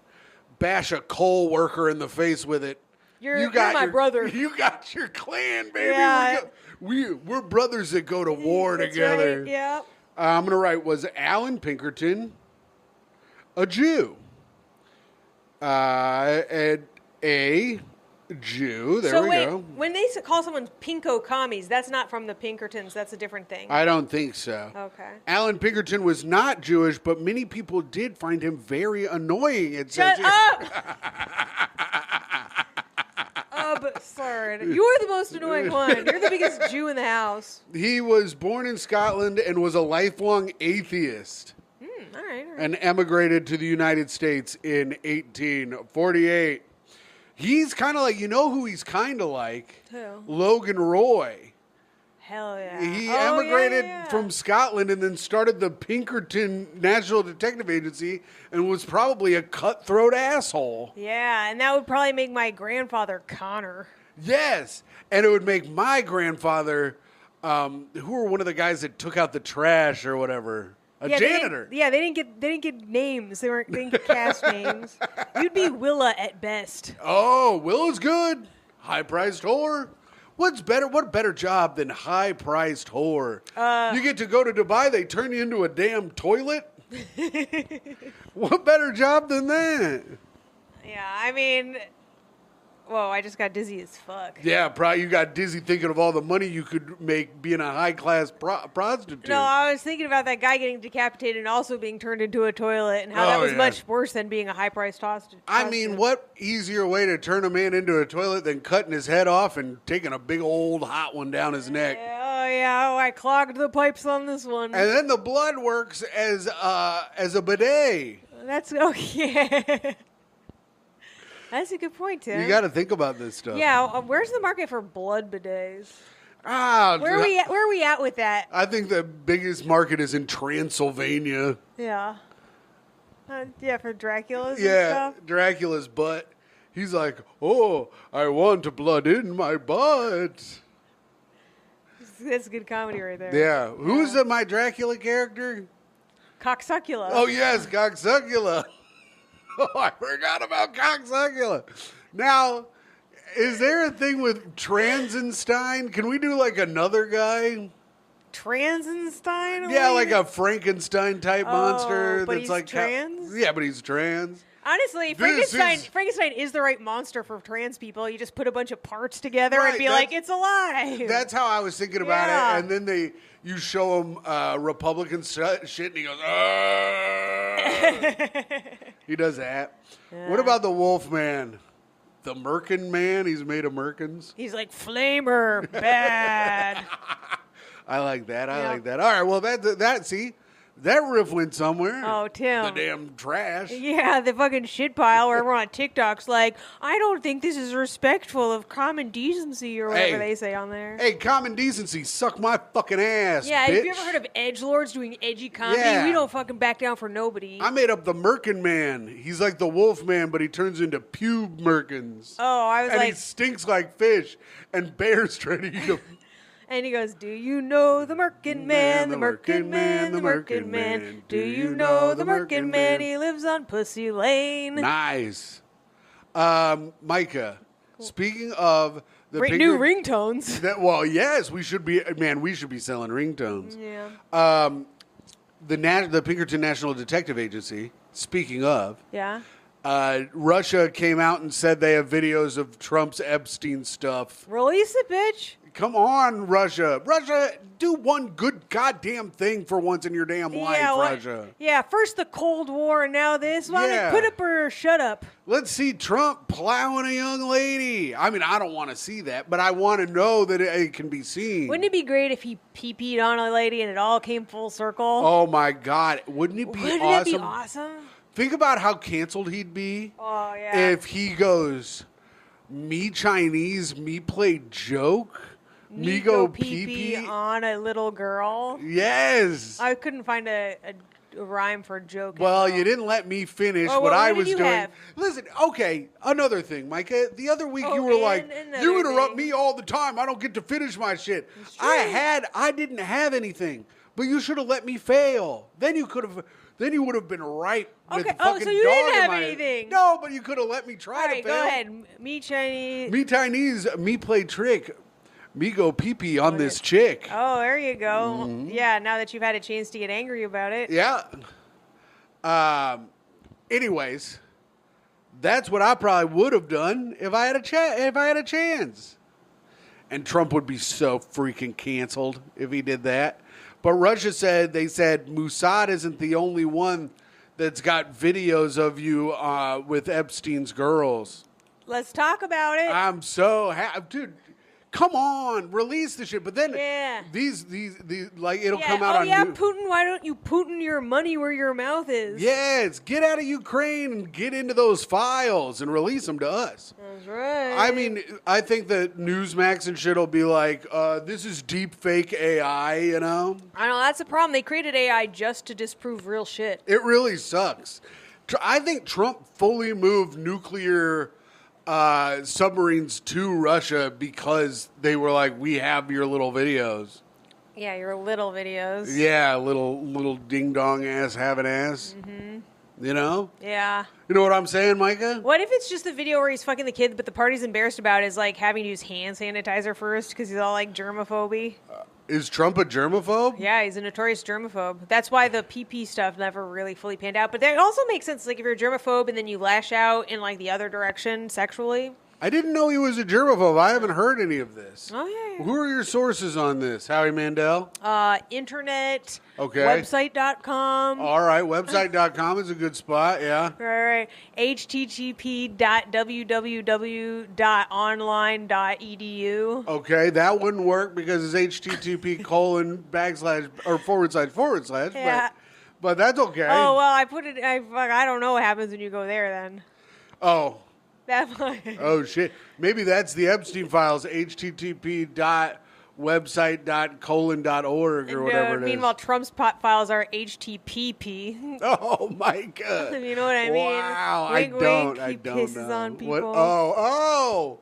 [SPEAKER 1] bash a coal worker in the face with it,
[SPEAKER 2] You're my brother.
[SPEAKER 1] You got your clan, baby.
[SPEAKER 2] Yeah.
[SPEAKER 1] We're brothers that go to war
[SPEAKER 2] That's
[SPEAKER 1] together.
[SPEAKER 2] right, yeah.
[SPEAKER 1] I'm going to write, was Alan Pinkerton a Jew? And a Jew. There
[SPEAKER 2] So
[SPEAKER 1] we
[SPEAKER 2] wait,
[SPEAKER 1] go.
[SPEAKER 2] when they call someone Pinko commies, that's not from the Pinkertons. That's a different thing.
[SPEAKER 1] I don't think so.
[SPEAKER 2] Okay.
[SPEAKER 1] Alan Pinkerton was not Jewish, but many people did find him very annoying. It
[SPEAKER 2] Shut
[SPEAKER 1] says here.
[SPEAKER 2] up! Absurd. You're the most annoying one. You're the biggest Jew in the house.
[SPEAKER 1] He was born in Scotland and was a lifelong atheist
[SPEAKER 2] All right.
[SPEAKER 1] and emigrated to the United States in 1848. He's kind of like, you know who he's kind of like?
[SPEAKER 2] Who?
[SPEAKER 1] Logan Roy.
[SPEAKER 2] Hell yeah.
[SPEAKER 1] He
[SPEAKER 2] Oh,
[SPEAKER 1] emigrated
[SPEAKER 2] yeah.
[SPEAKER 1] from Scotland and then started the Pinkerton National Detective Agency and was probably a cutthroat asshole.
[SPEAKER 2] Yeah, and that would probably make my grandfather Connor.
[SPEAKER 1] Yes, and it would make my grandfather, who were one of the guys that took out the trash or whatever, a
[SPEAKER 2] Yeah,
[SPEAKER 1] janitor.
[SPEAKER 2] They didn't get names. They didn't get cast names. You'd be Willa at best.
[SPEAKER 1] Oh, Willow's good. High-priced whore. What better job than high-priced whore? You get to go to Dubai, they turn you into a damn toilet? What better job than that?
[SPEAKER 2] Yeah, I mean, whoa, I just got dizzy as fuck.
[SPEAKER 1] Yeah, probably you got dizzy thinking of all the money you could make being a high-class prostitute.
[SPEAKER 2] No, I was thinking about that guy getting decapitated and also being turned into a toilet, and how that
[SPEAKER 1] Oh,
[SPEAKER 2] was
[SPEAKER 1] yeah.
[SPEAKER 2] much worse than being a high-priced prostitute.
[SPEAKER 1] I mean, what easier way to turn a man into a toilet than cutting his head off and taking a big old hot one down his neck?
[SPEAKER 2] Yeah, I clogged the pipes on this one.
[SPEAKER 1] And then the blood works as a bidet.
[SPEAKER 2] That's okay. That's a good point, Tim.
[SPEAKER 1] You got to think about this stuff.
[SPEAKER 2] Yeah, where's the market for blood bidets?
[SPEAKER 1] Where
[SPEAKER 2] Where are we at with that?
[SPEAKER 1] I think the biggest market is in Transylvania.
[SPEAKER 2] Yeah. Yeah, for Dracula's and
[SPEAKER 1] Yeah,
[SPEAKER 2] stuff.
[SPEAKER 1] Dracula's butt. He's like, oh, I want blood in my butt.
[SPEAKER 2] That's good comedy right there.
[SPEAKER 1] Yeah. Who's my Dracula character?
[SPEAKER 2] Cocksuckula.
[SPEAKER 1] Oh, yes, Cocksuckula. Oh, I forgot about Cocksuckula. Now, is there a thing with Transenstein? Can we do like another guy?
[SPEAKER 2] Transenstein?
[SPEAKER 1] Yeah,
[SPEAKER 2] What
[SPEAKER 1] like
[SPEAKER 2] do you
[SPEAKER 1] a Frankenstein type monster
[SPEAKER 2] but
[SPEAKER 1] that's
[SPEAKER 2] he's
[SPEAKER 1] like
[SPEAKER 2] trans?
[SPEAKER 1] Yeah, but he's trans.
[SPEAKER 2] Honestly,
[SPEAKER 1] This is-
[SPEAKER 2] Frankenstein is the right monster for trans people. You just put a bunch of parts together
[SPEAKER 1] Right,
[SPEAKER 2] and be
[SPEAKER 1] that's-
[SPEAKER 2] like, it's alive.
[SPEAKER 1] That's how I was thinking about
[SPEAKER 2] Yeah.
[SPEAKER 1] it. And then you show him Republican shit, and he goes, he does that. What about the Wolfman? The Merkin Man? He's made of Merkins.
[SPEAKER 2] He's like, flamer, bad.
[SPEAKER 1] I like that. I
[SPEAKER 2] Yeah.
[SPEAKER 1] like that. All right. Well, see, that riff went somewhere.
[SPEAKER 2] Oh, Tim.
[SPEAKER 1] The damn trash.
[SPEAKER 2] Yeah, the fucking shit pile where everyone on TikTok's like, I don't think this is respectful of common decency or whatever
[SPEAKER 1] Hey.
[SPEAKER 2] they say on there.
[SPEAKER 1] Hey, common decency, suck my fucking ass,
[SPEAKER 2] Yeah,
[SPEAKER 1] bitch.
[SPEAKER 2] have you ever heard of edgelords doing edgy comedy?
[SPEAKER 1] Yeah.
[SPEAKER 2] We don't fucking back down for nobody.
[SPEAKER 1] I made up the Merkin Man. He's like the Wolf Man, but he turns into pube Merkins.
[SPEAKER 2] Oh, I was
[SPEAKER 1] and
[SPEAKER 2] like,
[SPEAKER 1] he stinks like fish, and bears try to eat him.
[SPEAKER 2] and he goes, do you know the Merkin Man, the Merkin Man, the Merkin Man? Do you know the Merkin Man? He lives on Pussy Lane.
[SPEAKER 1] Nice. Myka, speaking of the
[SPEAKER 2] Great new ringtones.
[SPEAKER 1] well, yes, we should be selling ringtones.
[SPEAKER 2] Yeah.
[SPEAKER 1] The Pinkerton National Detective Agency, speaking of,
[SPEAKER 2] Yeah.
[SPEAKER 1] Russia came out and said they have videos of Trump's Epstein stuff.
[SPEAKER 2] Release it, bitch.
[SPEAKER 1] come on, Russia. Russia, do one good goddamn thing for once in your damn life, Russia.
[SPEAKER 2] Yeah, first the Cold War and now this. Why
[SPEAKER 1] Yeah.
[SPEAKER 2] put up or shut up?
[SPEAKER 1] Let's see Trump plowing a young lady. I mean, I don't want to see that, but I want to know that it can be seen.
[SPEAKER 2] Wouldn't it be great if he pee-peed on a lady and it all came full circle?
[SPEAKER 1] Oh, my God. Wouldn't it be
[SPEAKER 2] Wouldn't
[SPEAKER 1] awesome?
[SPEAKER 2] it be awesome?
[SPEAKER 1] Think about how canceled he'd be
[SPEAKER 2] Oh, yeah.
[SPEAKER 1] if he goes, me Chinese, me play joke, me go pee-pee.
[SPEAKER 2] on a little girl.
[SPEAKER 1] Yes.
[SPEAKER 2] I couldn't find a rhyme for joke.
[SPEAKER 1] Well, you didn't let me finish
[SPEAKER 2] Oh,
[SPEAKER 1] what
[SPEAKER 2] what
[SPEAKER 1] I
[SPEAKER 2] did
[SPEAKER 1] was
[SPEAKER 2] you
[SPEAKER 1] doing.
[SPEAKER 2] have?
[SPEAKER 1] Listen, okay, another thing, Micah. The other week
[SPEAKER 2] Oh,
[SPEAKER 1] you were like,
[SPEAKER 2] another
[SPEAKER 1] you interrupt
[SPEAKER 2] thing.
[SPEAKER 1] me all the time. I don't get to finish my shit. I didn't have anything, but you should have let me fail. Then you would have been right. With
[SPEAKER 2] Okay,
[SPEAKER 1] fucking
[SPEAKER 2] so you
[SPEAKER 1] dog
[SPEAKER 2] didn't
[SPEAKER 1] in
[SPEAKER 2] have
[SPEAKER 1] my-
[SPEAKER 2] anything.
[SPEAKER 1] No, but you could have let me try
[SPEAKER 2] All
[SPEAKER 1] to
[SPEAKER 2] right,
[SPEAKER 1] fail.
[SPEAKER 2] go ahead. Me Chinese.
[SPEAKER 1] Me Chinese, me play trick, me go pee pee on this chick.
[SPEAKER 2] Oh, there you go.
[SPEAKER 1] Mm-hmm.
[SPEAKER 2] Yeah, now that you've had a chance to get angry about it.
[SPEAKER 1] Yeah. Anyways, that's what I probably would have done if I had a chance. And Trump would be so freaking canceled if he did that. But Russia said Mossad isn't the only one that's got videos of you with Epstein's girls.
[SPEAKER 2] Let's talk about it.
[SPEAKER 1] I'm so happy, dude. Come on, release the shit. But then
[SPEAKER 2] Yeah.
[SPEAKER 1] these like it'll
[SPEAKER 2] yeah.
[SPEAKER 1] come out
[SPEAKER 2] oh,
[SPEAKER 1] on
[SPEAKER 2] yeah,
[SPEAKER 1] new-
[SPEAKER 2] Putin, why don't you Putin your money where your mouth is?
[SPEAKER 1] Yes, get out of Ukraine and get into those files and release them to us.
[SPEAKER 2] That's right.
[SPEAKER 1] I mean, I think that Newsmax and shit will be like, this is deep fake AI, you know?
[SPEAKER 2] I know, that's the problem. They created AI just to disprove real shit.
[SPEAKER 1] It really sucks. I think Trump fully moved nuclear submarines to Russia because they were like, we have your little videos.
[SPEAKER 2] Yeah, your little videos.
[SPEAKER 1] Yeah, little ding dong ass having ass. Mm-hmm. You know?
[SPEAKER 2] Yeah.
[SPEAKER 1] You know what I'm saying, Micah?
[SPEAKER 2] What if it's just the video where he's fucking the kid, but the part he's embarrassed about is like having to use hand sanitizer first because he's all like germophobe?
[SPEAKER 1] Is Trump a germaphobe?
[SPEAKER 2] Yeah, he's a notorious germaphobe. That's why the PP stuff never really fully panned out. But that also makes sense. Like if you're a germaphobe and then you lash out in like the other direction sexually.
[SPEAKER 1] I didn't know he was a germaphobe. I haven't heard any of this.
[SPEAKER 2] Oh yeah.
[SPEAKER 1] Who are your sources on this, Howie Mandel?
[SPEAKER 2] Internet.
[SPEAKER 1] Okay.
[SPEAKER 2] Website.com.
[SPEAKER 1] All right, website.com is a good spot, yeah.
[SPEAKER 2] Right. http.www.online.edu.
[SPEAKER 1] Okay, that wouldn't work because it's http://
[SPEAKER 2] Yeah.
[SPEAKER 1] but that's okay.
[SPEAKER 2] Oh well, I put it. I don't know what happens when you go there. Then
[SPEAKER 1] Oh,
[SPEAKER 2] that.
[SPEAKER 1] oh shit. Maybe that's the Epstein files, http://website.colon.org or whatever it is.
[SPEAKER 2] Meanwhile, Trump's pot files are HTTP.
[SPEAKER 1] Oh my god.
[SPEAKER 2] You know what I mean?
[SPEAKER 1] Wow,
[SPEAKER 2] Wink,
[SPEAKER 1] I don't.
[SPEAKER 2] wink,
[SPEAKER 1] I
[SPEAKER 2] he
[SPEAKER 1] don't
[SPEAKER 2] pisses
[SPEAKER 1] know.
[SPEAKER 2] on
[SPEAKER 1] What?
[SPEAKER 2] people.
[SPEAKER 1] Oh,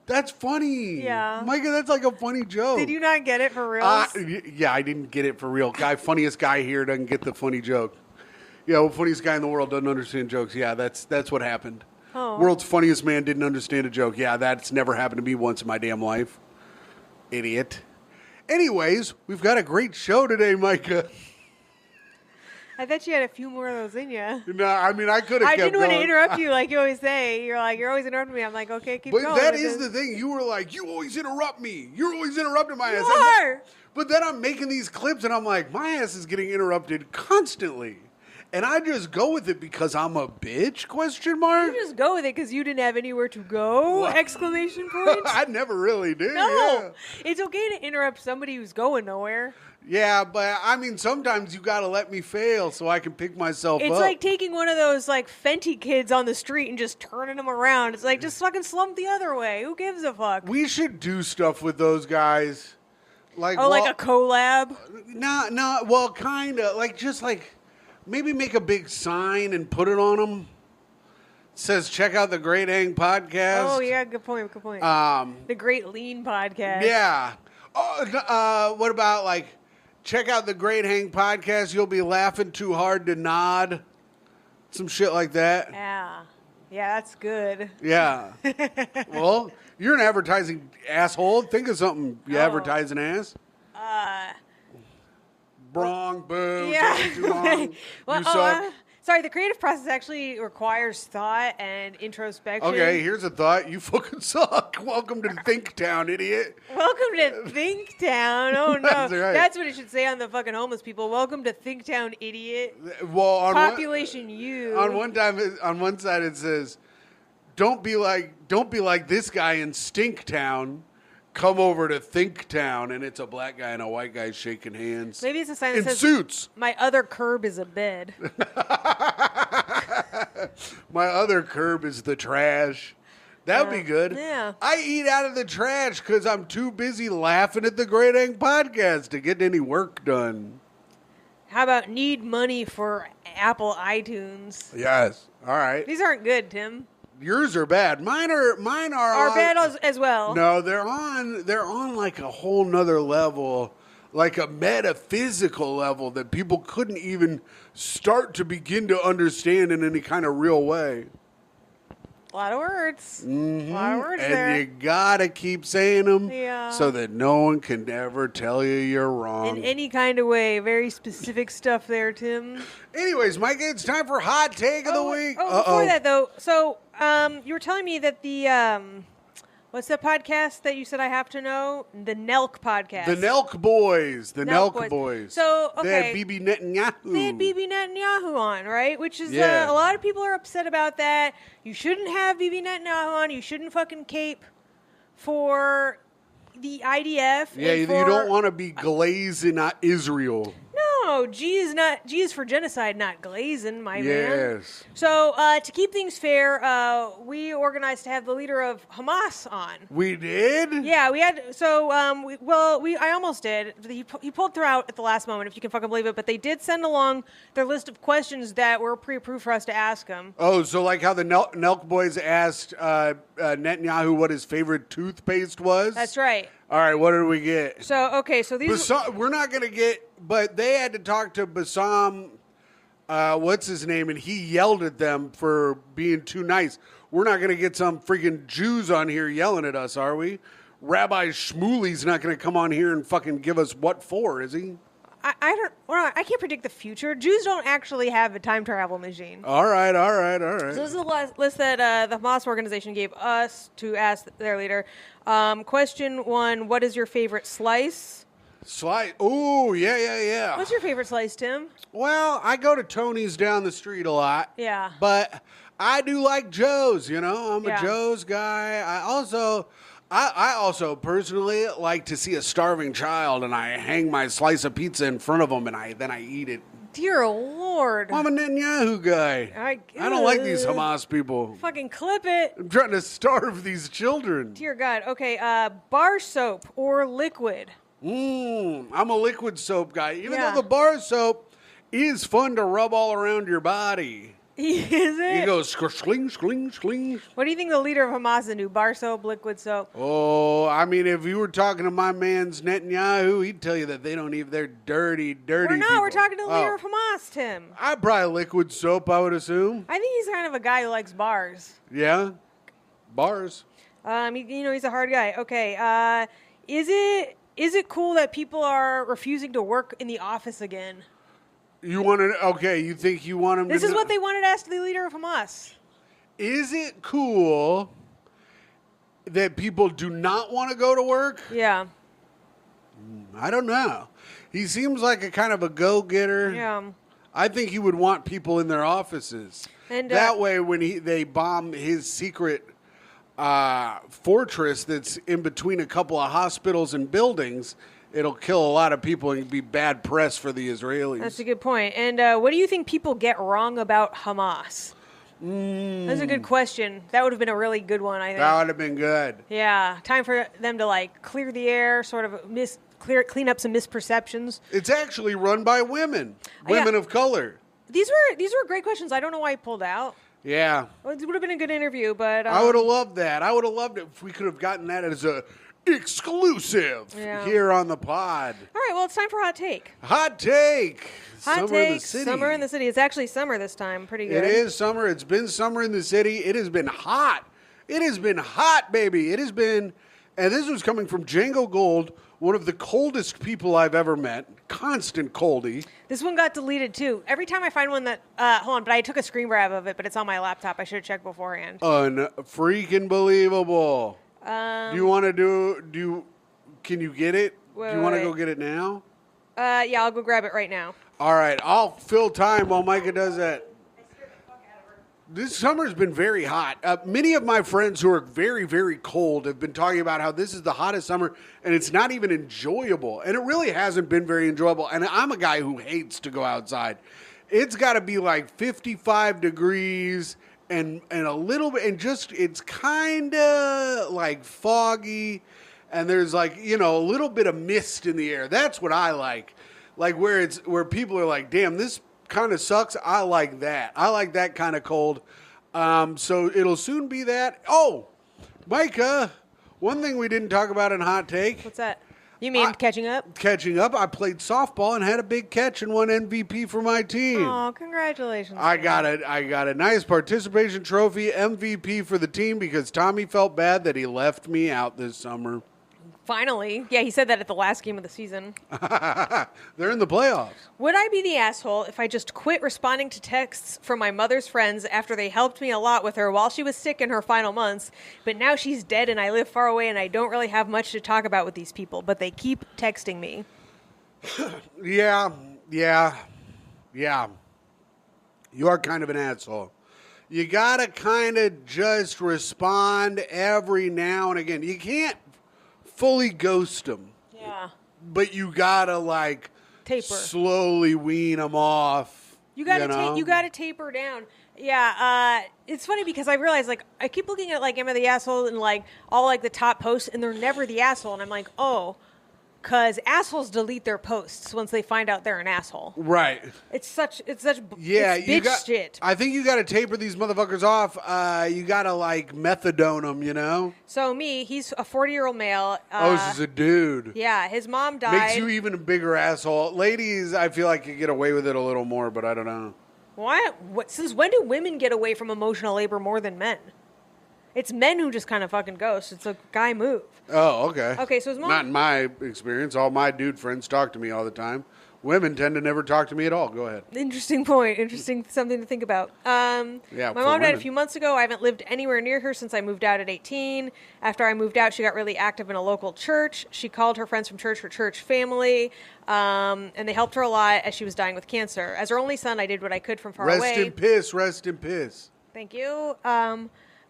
[SPEAKER 1] that's funny.
[SPEAKER 2] Yeah.
[SPEAKER 1] Micah, that's like a funny joke.
[SPEAKER 2] Did you not get it for real?
[SPEAKER 1] Yeah, I didn't get it for real. Funniest guy here doesn't get the funny joke. Yeah, well, funniest guy in the world doesn't understand jokes. Yeah, that's what happened.
[SPEAKER 2] Oh.
[SPEAKER 1] World's funniest man didn't understand a joke. Yeah, that's never happened to me once in my damn life. Idiot. Anyways, we've got a great show today, Micah.
[SPEAKER 2] I bet you had a few more of those in you.
[SPEAKER 1] No, I mean, I could have
[SPEAKER 2] I
[SPEAKER 1] kept
[SPEAKER 2] didn't want to
[SPEAKER 1] going.
[SPEAKER 2] interrupt you like you always say. You're always interrupting me. I'm like, okay, keep
[SPEAKER 1] But
[SPEAKER 2] going.
[SPEAKER 1] that
[SPEAKER 2] with
[SPEAKER 1] is
[SPEAKER 2] this.
[SPEAKER 1] the thing. You were like, you always interrupt me. You're always interrupting my
[SPEAKER 2] You
[SPEAKER 1] ass.
[SPEAKER 2] are.
[SPEAKER 1] But then I'm making these clips and I'm like, my ass is getting interrupted constantly. And I just go with it because I'm a bitch, question mark?
[SPEAKER 2] You just go with it because you didn't have anywhere to go! Exclamation point.
[SPEAKER 1] I never really do.
[SPEAKER 2] No, it's okay to interrupt somebody who's going nowhere.
[SPEAKER 1] Yeah, but I mean, sometimes you got to let me fail so I can pick myself
[SPEAKER 2] It's
[SPEAKER 1] up.
[SPEAKER 2] like taking one of those like Fenty kids on the street and just turning them around. It's like just fucking slump the other way. Who gives a fuck?
[SPEAKER 1] We should do stuff with those guys. Like,
[SPEAKER 2] Oh, like a collab.
[SPEAKER 1] No, well, kind of. Like, just like, maybe make a big sign and put it on them. It says, check out the Great Hang Podcast.
[SPEAKER 2] Oh yeah, good point. Good point. The Great Lean Podcast.
[SPEAKER 1] Yeah. Oh, what about, like, check out the Great Hang Podcast. You'll be laughing too hard to nod. Some shit like that.
[SPEAKER 2] Yeah. Yeah, that's good.
[SPEAKER 1] Yeah. Well, you're an advertising asshole. Think of something, you advertising ass. Wrong, boo.
[SPEAKER 2] Yeah.
[SPEAKER 1] taking too long.
[SPEAKER 2] Well,
[SPEAKER 1] You suck.
[SPEAKER 2] Sorry, the creative process actually requires thought and introspection.
[SPEAKER 1] Okay, here's a thought. You fucking suck. Welcome to Thinktown, idiot.
[SPEAKER 2] Welcome to Thinktown. Oh, no.
[SPEAKER 1] That's right.
[SPEAKER 2] That's what it should say on the fucking homeless people. Welcome to Thinktown, idiot.
[SPEAKER 1] Well,
[SPEAKER 2] Population you.
[SPEAKER 1] on one side it says, "Don't be like this guy in Stinktown. Come over to Thinktown," and it's a black guy and a white guy shaking hands.
[SPEAKER 2] Maybe it's a sign that
[SPEAKER 1] in
[SPEAKER 2] says,
[SPEAKER 1] suits.
[SPEAKER 2] "My other curb is a bed."
[SPEAKER 1] My other curb is the trash. That'd be good.
[SPEAKER 2] Yeah.
[SPEAKER 1] I eat out of the trash because I'm too busy laughing at the Great Ang podcast to get any work done.
[SPEAKER 2] How about need money for Apple iTunes?
[SPEAKER 1] Yes. All right.
[SPEAKER 2] These aren't good, Tim.
[SPEAKER 1] Yours are bad. Mine are
[SPEAKER 2] Are bad as well.
[SPEAKER 1] No, they're on like a whole nother level, like a metaphysical level that people couldn't even start to begin to understand in any kind of real way.
[SPEAKER 2] A lot of words. A lot of words
[SPEAKER 1] And
[SPEAKER 2] there.
[SPEAKER 1] you gotta keep saying them
[SPEAKER 2] Yeah.
[SPEAKER 1] so that no one can ever tell you you're wrong.
[SPEAKER 2] In any kind of way. Very specific stuff there, Tim.
[SPEAKER 1] Anyways, Mike, it's time for hot take of the week.
[SPEAKER 2] Oh, before that, though, so you were telling me that the, what's the podcast that you said I have to know? The Nelk podcast.
[SPEAKER 1] The Nelk Boys. The
[SPEAKER 2] Nelk
[SPEAKER 1] Nelk
[SPEAKER 2] Boys.
[SPEAKER 1] Boys.
[SPEAKER 2] So,
[SPEAKER 1] They had
[SPEAKER 2] okay.
[SPEAKER 1] Bibi Netanyahu.
[SPEAKER 2] They had Bibi Netanyahu on, right? Which is,
[SPEAKER 1] Yeah.
[SPEAKER 2] a lot of people are upset about that. You shouldn't have Bibi Netanyahu on. You shouldn't fucking cape for the IDF.
[SPEAKER 1] Yeah,
[SPEAKER 2] and
[SPEAKER 1] you
[SPEAKER 2] for-
[SPEAKER 1] don't want to be glazing Israel.
[SPEAKER 2] No, G is for genocide, not glazing, my man.
[SPEAKER 1] Yes.
[SPEAKER 2] So, to keep things fair, we organized to have the leader of Hamas on.
[SPEAKER 1] We did?
[SPEAKER 2] Yeah, we had. So, I almost did. He pulled through out at the last moment, if you can fucking believe it. But they did send along their list of questions that were pre-approved for us to ask him.
[SPEAKER 1] Oh, so like how the Nelk Boys asked Netanyahu what his favorite toothpaste was?
[SPEAKER 2] That's right.
[SPEAKER 1] All right, what did we get?
[SPEAKER 2] So, okay, so these.
[SPEAKER 1] We're not going to get, but they had to talk to Bassam, what's his name, and he yelled at them for being too nice. We're not going to get some freaking Jews on here yelling at us, are we? Rabbi Shmuley's not going to come on here and fucking give us what for, is he?
[SPEAKER 2] I can't predict the future. Jews don't actually have a time travel machine.
[SPEAKER 1] All right.
[SPEAKER 2] So this is the list that the Hamas organization gave us to ask their leader. Question 1, what is your favorite slice?
[SPEAKER 1] Oh, yeah.
[SPEAKER 2] What's your favorite slice, Tim?
[SPEAKER 1] Well, I go to Tony's down the street a lot.
[SPEAKER 2] Yeah.
[SPEAKER 1] But I do like Joe's, you know. I'm
[SPEAKER 2] Yeah.
[SPEAKER 1] a Joe's guy. I also personally like to see a starving child and I hang my slice of pizza in front of them and then I eat it.
[SPEAKER 2] Dear Lord.
[SPEAKER 1] I'm a Netanyahu guy. I don't like these Hamas people.
[SPEAKER 2] Fucking clip it.
[SPEAKER 1] I'm trying to starve these children.
[SPEAKER 2] Dear God. Okay, bar soap or liquid?
[SPEAKER 1] I'm a liquid soap guy. Even
[SPEAKER 2] Yeah.
[SPEAKER 1] though the bar soap is fun to rub all around your body.
[SPEAKER 2] Is it?
[SPEAKER 1] You go skling, skling, skling.
[SPEAKER 2] What do you think the leader of Hamas would do? Bar soap, liquid soap?
[SPEAKER 1] Oh, I mean, if you were talking to my man's Netanyahu, he'd tell you that they don't even, they're dirty
[SPEAKER 2] We're not.
[SPEAKER 1] people.
[SPEAKER 2] We're talking to the leader
[SPEAKER 1] Oh.
[SPEAKER 2] of Hamas, Tim.
[SPEAKER 1] I'd probably liquid soap, I would assume.
[SPEAKER 2] I think he's kind of a guy who likes bars.
[SPEAKER 1] Yeah. Bars.
[SPEAKER 2] He's a hard guy. Okay. Is it cool that people are refusing to work in the office again?
[SPEAKER 1] You want to, okay, you think you want him
[SPEAKER 2] This
[SPEAKER 1] to
[SPEAKER 2] is
[SPEAKER 1] know-
[SPEAKER 2] what they wanted to ask the leader of Hamas.
[SPEAKER 1] Is it cool that people do not want to go to work?
[SPEAKER 2] Yeah.
[SPEAKER 1] I don't know. He seems like a kind of a go-getter.
[SPEAKER 2] Yeah.
[SPEAKER 1] I think he would want people in their offices.
[SPEAKER 2] And,
[SPEAKER 1] that way, when they bomb his secret fortress that's in between a couple of hospitals and buildings, it'll kill a lot of people and be bad press for the Israelis.
[SPEAKER 2] That's a good point. And what do you think people get wrong about Hamas? That's a good question. That would have been a really good one, I think.
[SPEAKER 1] That would have been good.
[SPEAKER 2] Yeah. Time for them to clear the air, sort of clean up some misperceptions.
[SPEAKER 1] It's actually run by women, women of color.
[SPEAKER 2] These were great questions. I don't know why he pulled out.
[SPEAKER 1] Yeah.
[SPEAKER 2] Well, it would have been a good interview, but
[SPEAKER 1] I would have loved that. I would have loved it if we could have gotten that as a exclusive here on the pod.
[SPEAKER 2] All right, well, it's time for Hot Take.
[SPEAKER 1] Hot take.
[SPEAKER 2] Hot
[SPEAKER 1] Summer
[SPEAKER 2] Take,
[SPEAKER 1] in the city.
[SPEAKER 2] Summer in the City. It's actually summer this time. Pretty good.
[SPEAKER 1] It is summer. It's been summer in the city. It has been hot. It has been hot, baby. It has been And this was coming from Django Gold, one of the coldest people I've ever met. Constant coldie.
[SPEAKER 2] This one got deleted too. Every time I find one that, hold on, but I took a screen grab of it, but it's on my laptop. I should have checked beforehand.
[SPEAKER 1] Unfreaking believable. Do you want to can you get it?
[SPEAKER 2] Wait,
[SPEAKER 1] do you want to
[SPEAKER 2] wait.
[SPEAKER 1] go get it now?
[SPEAKER 2] Yeah, I'll go grab it right now.
[SPEAKER 1] All right, I'll fill time while Myka does that. This summer's been very hot. Many of my friends who are very, very cold have been talking about how this is the hottest summer and it's not even enjoyable. And it really hasn't been very enjoyable. And I'm a guy who hates to go outside. It's got to be like 55 degrees and a little bit, and just, it's kind of like foggy. And there's like, a little bit of mist in the air. That's what I like. Like where people are like, damn, this kind of sucks. I like that. I like that kind of cold. So it'll soon be that. Oh, Myka, one thing we didn't talk about in Hot Take.
[SPEAKER 2] What's that? You mean catching up?
[SPEAKER 1] Catching up. I played softball and had a big catch and won MVP for my team.
[SPEAKER 2] Oh, congratulations.
[SPEAKER 1] I got a nice participation trophy, MVP for the team, because Tommy felt bad that he left me out this summer.
[SPEAKER 2] Finally. Yeah, he said that at the last game of the season.
[SPEAKER 1] They're in the playoffs.
[SPEAKER 2] Would I be the asshole if I just quit responding to texts from my mother's friends after they helped me a lot with her while she was sick in her final months, but now she's dead and I live far away and I don't really have much to talk about with these people, but they keep texting me?
[SPEAKER 1] Yeah. You are kind of an asshole. You got to kind of just respond every now and again. You can't fully ghost them.
[SPEAKER 2] Yeah.
[SPEAKER 1] But you got to
[SPEAKER 2] Taper.
[SPEAKER 1] slowly wean them off.
[SPEAKER 2] You gotta taper down. Yeah, it's funny because I realize I keep looking at Am I the Asshole and all the top posts and they're never the asshole, and I'm like, oh, because assholes delete their posts once they find out they're an asshole.
[SPEAKER 1] Right.
[SPEAKER 2] It's such
[SPEAKER 1] Yeah,
[SPEAKER 2] it's
[SPEAKER 1] you
[SPEAKER 2] bitch shit.
[SPEAKER 1] I think you got to taper these motherfuckers off. You got to methadone them,
[SPEAKER 2] So he's a 40-year-old male.
[SPEAKER 1] this is a dude.
[SPEAKER 2] Yeah, his mom died.
[SPEAKER 1] Makes you even a bigger asshole. Ladies, I feel like you get away with it a little more, but I don't know.
[SPEAKER 2] What? Since when do women get away from emotional labor more than men? It's men who just kind of fucking ghost. It's a guy move.
[SPEAKER 1] Oh, okay.
[SPEAKER 2] Okay, so his mom...
[SPEAKER 1] Not in my experience. All my dude friends talk to me all the time. Women tend to never talk to me at all. Go ahead.
[SPEAKER 2] Interesting point. Interesting something to think about. My mom died
[SPEAKER 1] women.
[SPEAKER 2] a few months ago. I haven't lived anywhere near her since I moved out at 18. After I moved out, she got really active in a local church. She called her friends from church her church family, and they helped her a lot as she was dying with cancer. As her only son, I did what I could from far away.
[SPEAKER 1] Rest in piss.
[SPEAKER 2] Thank you.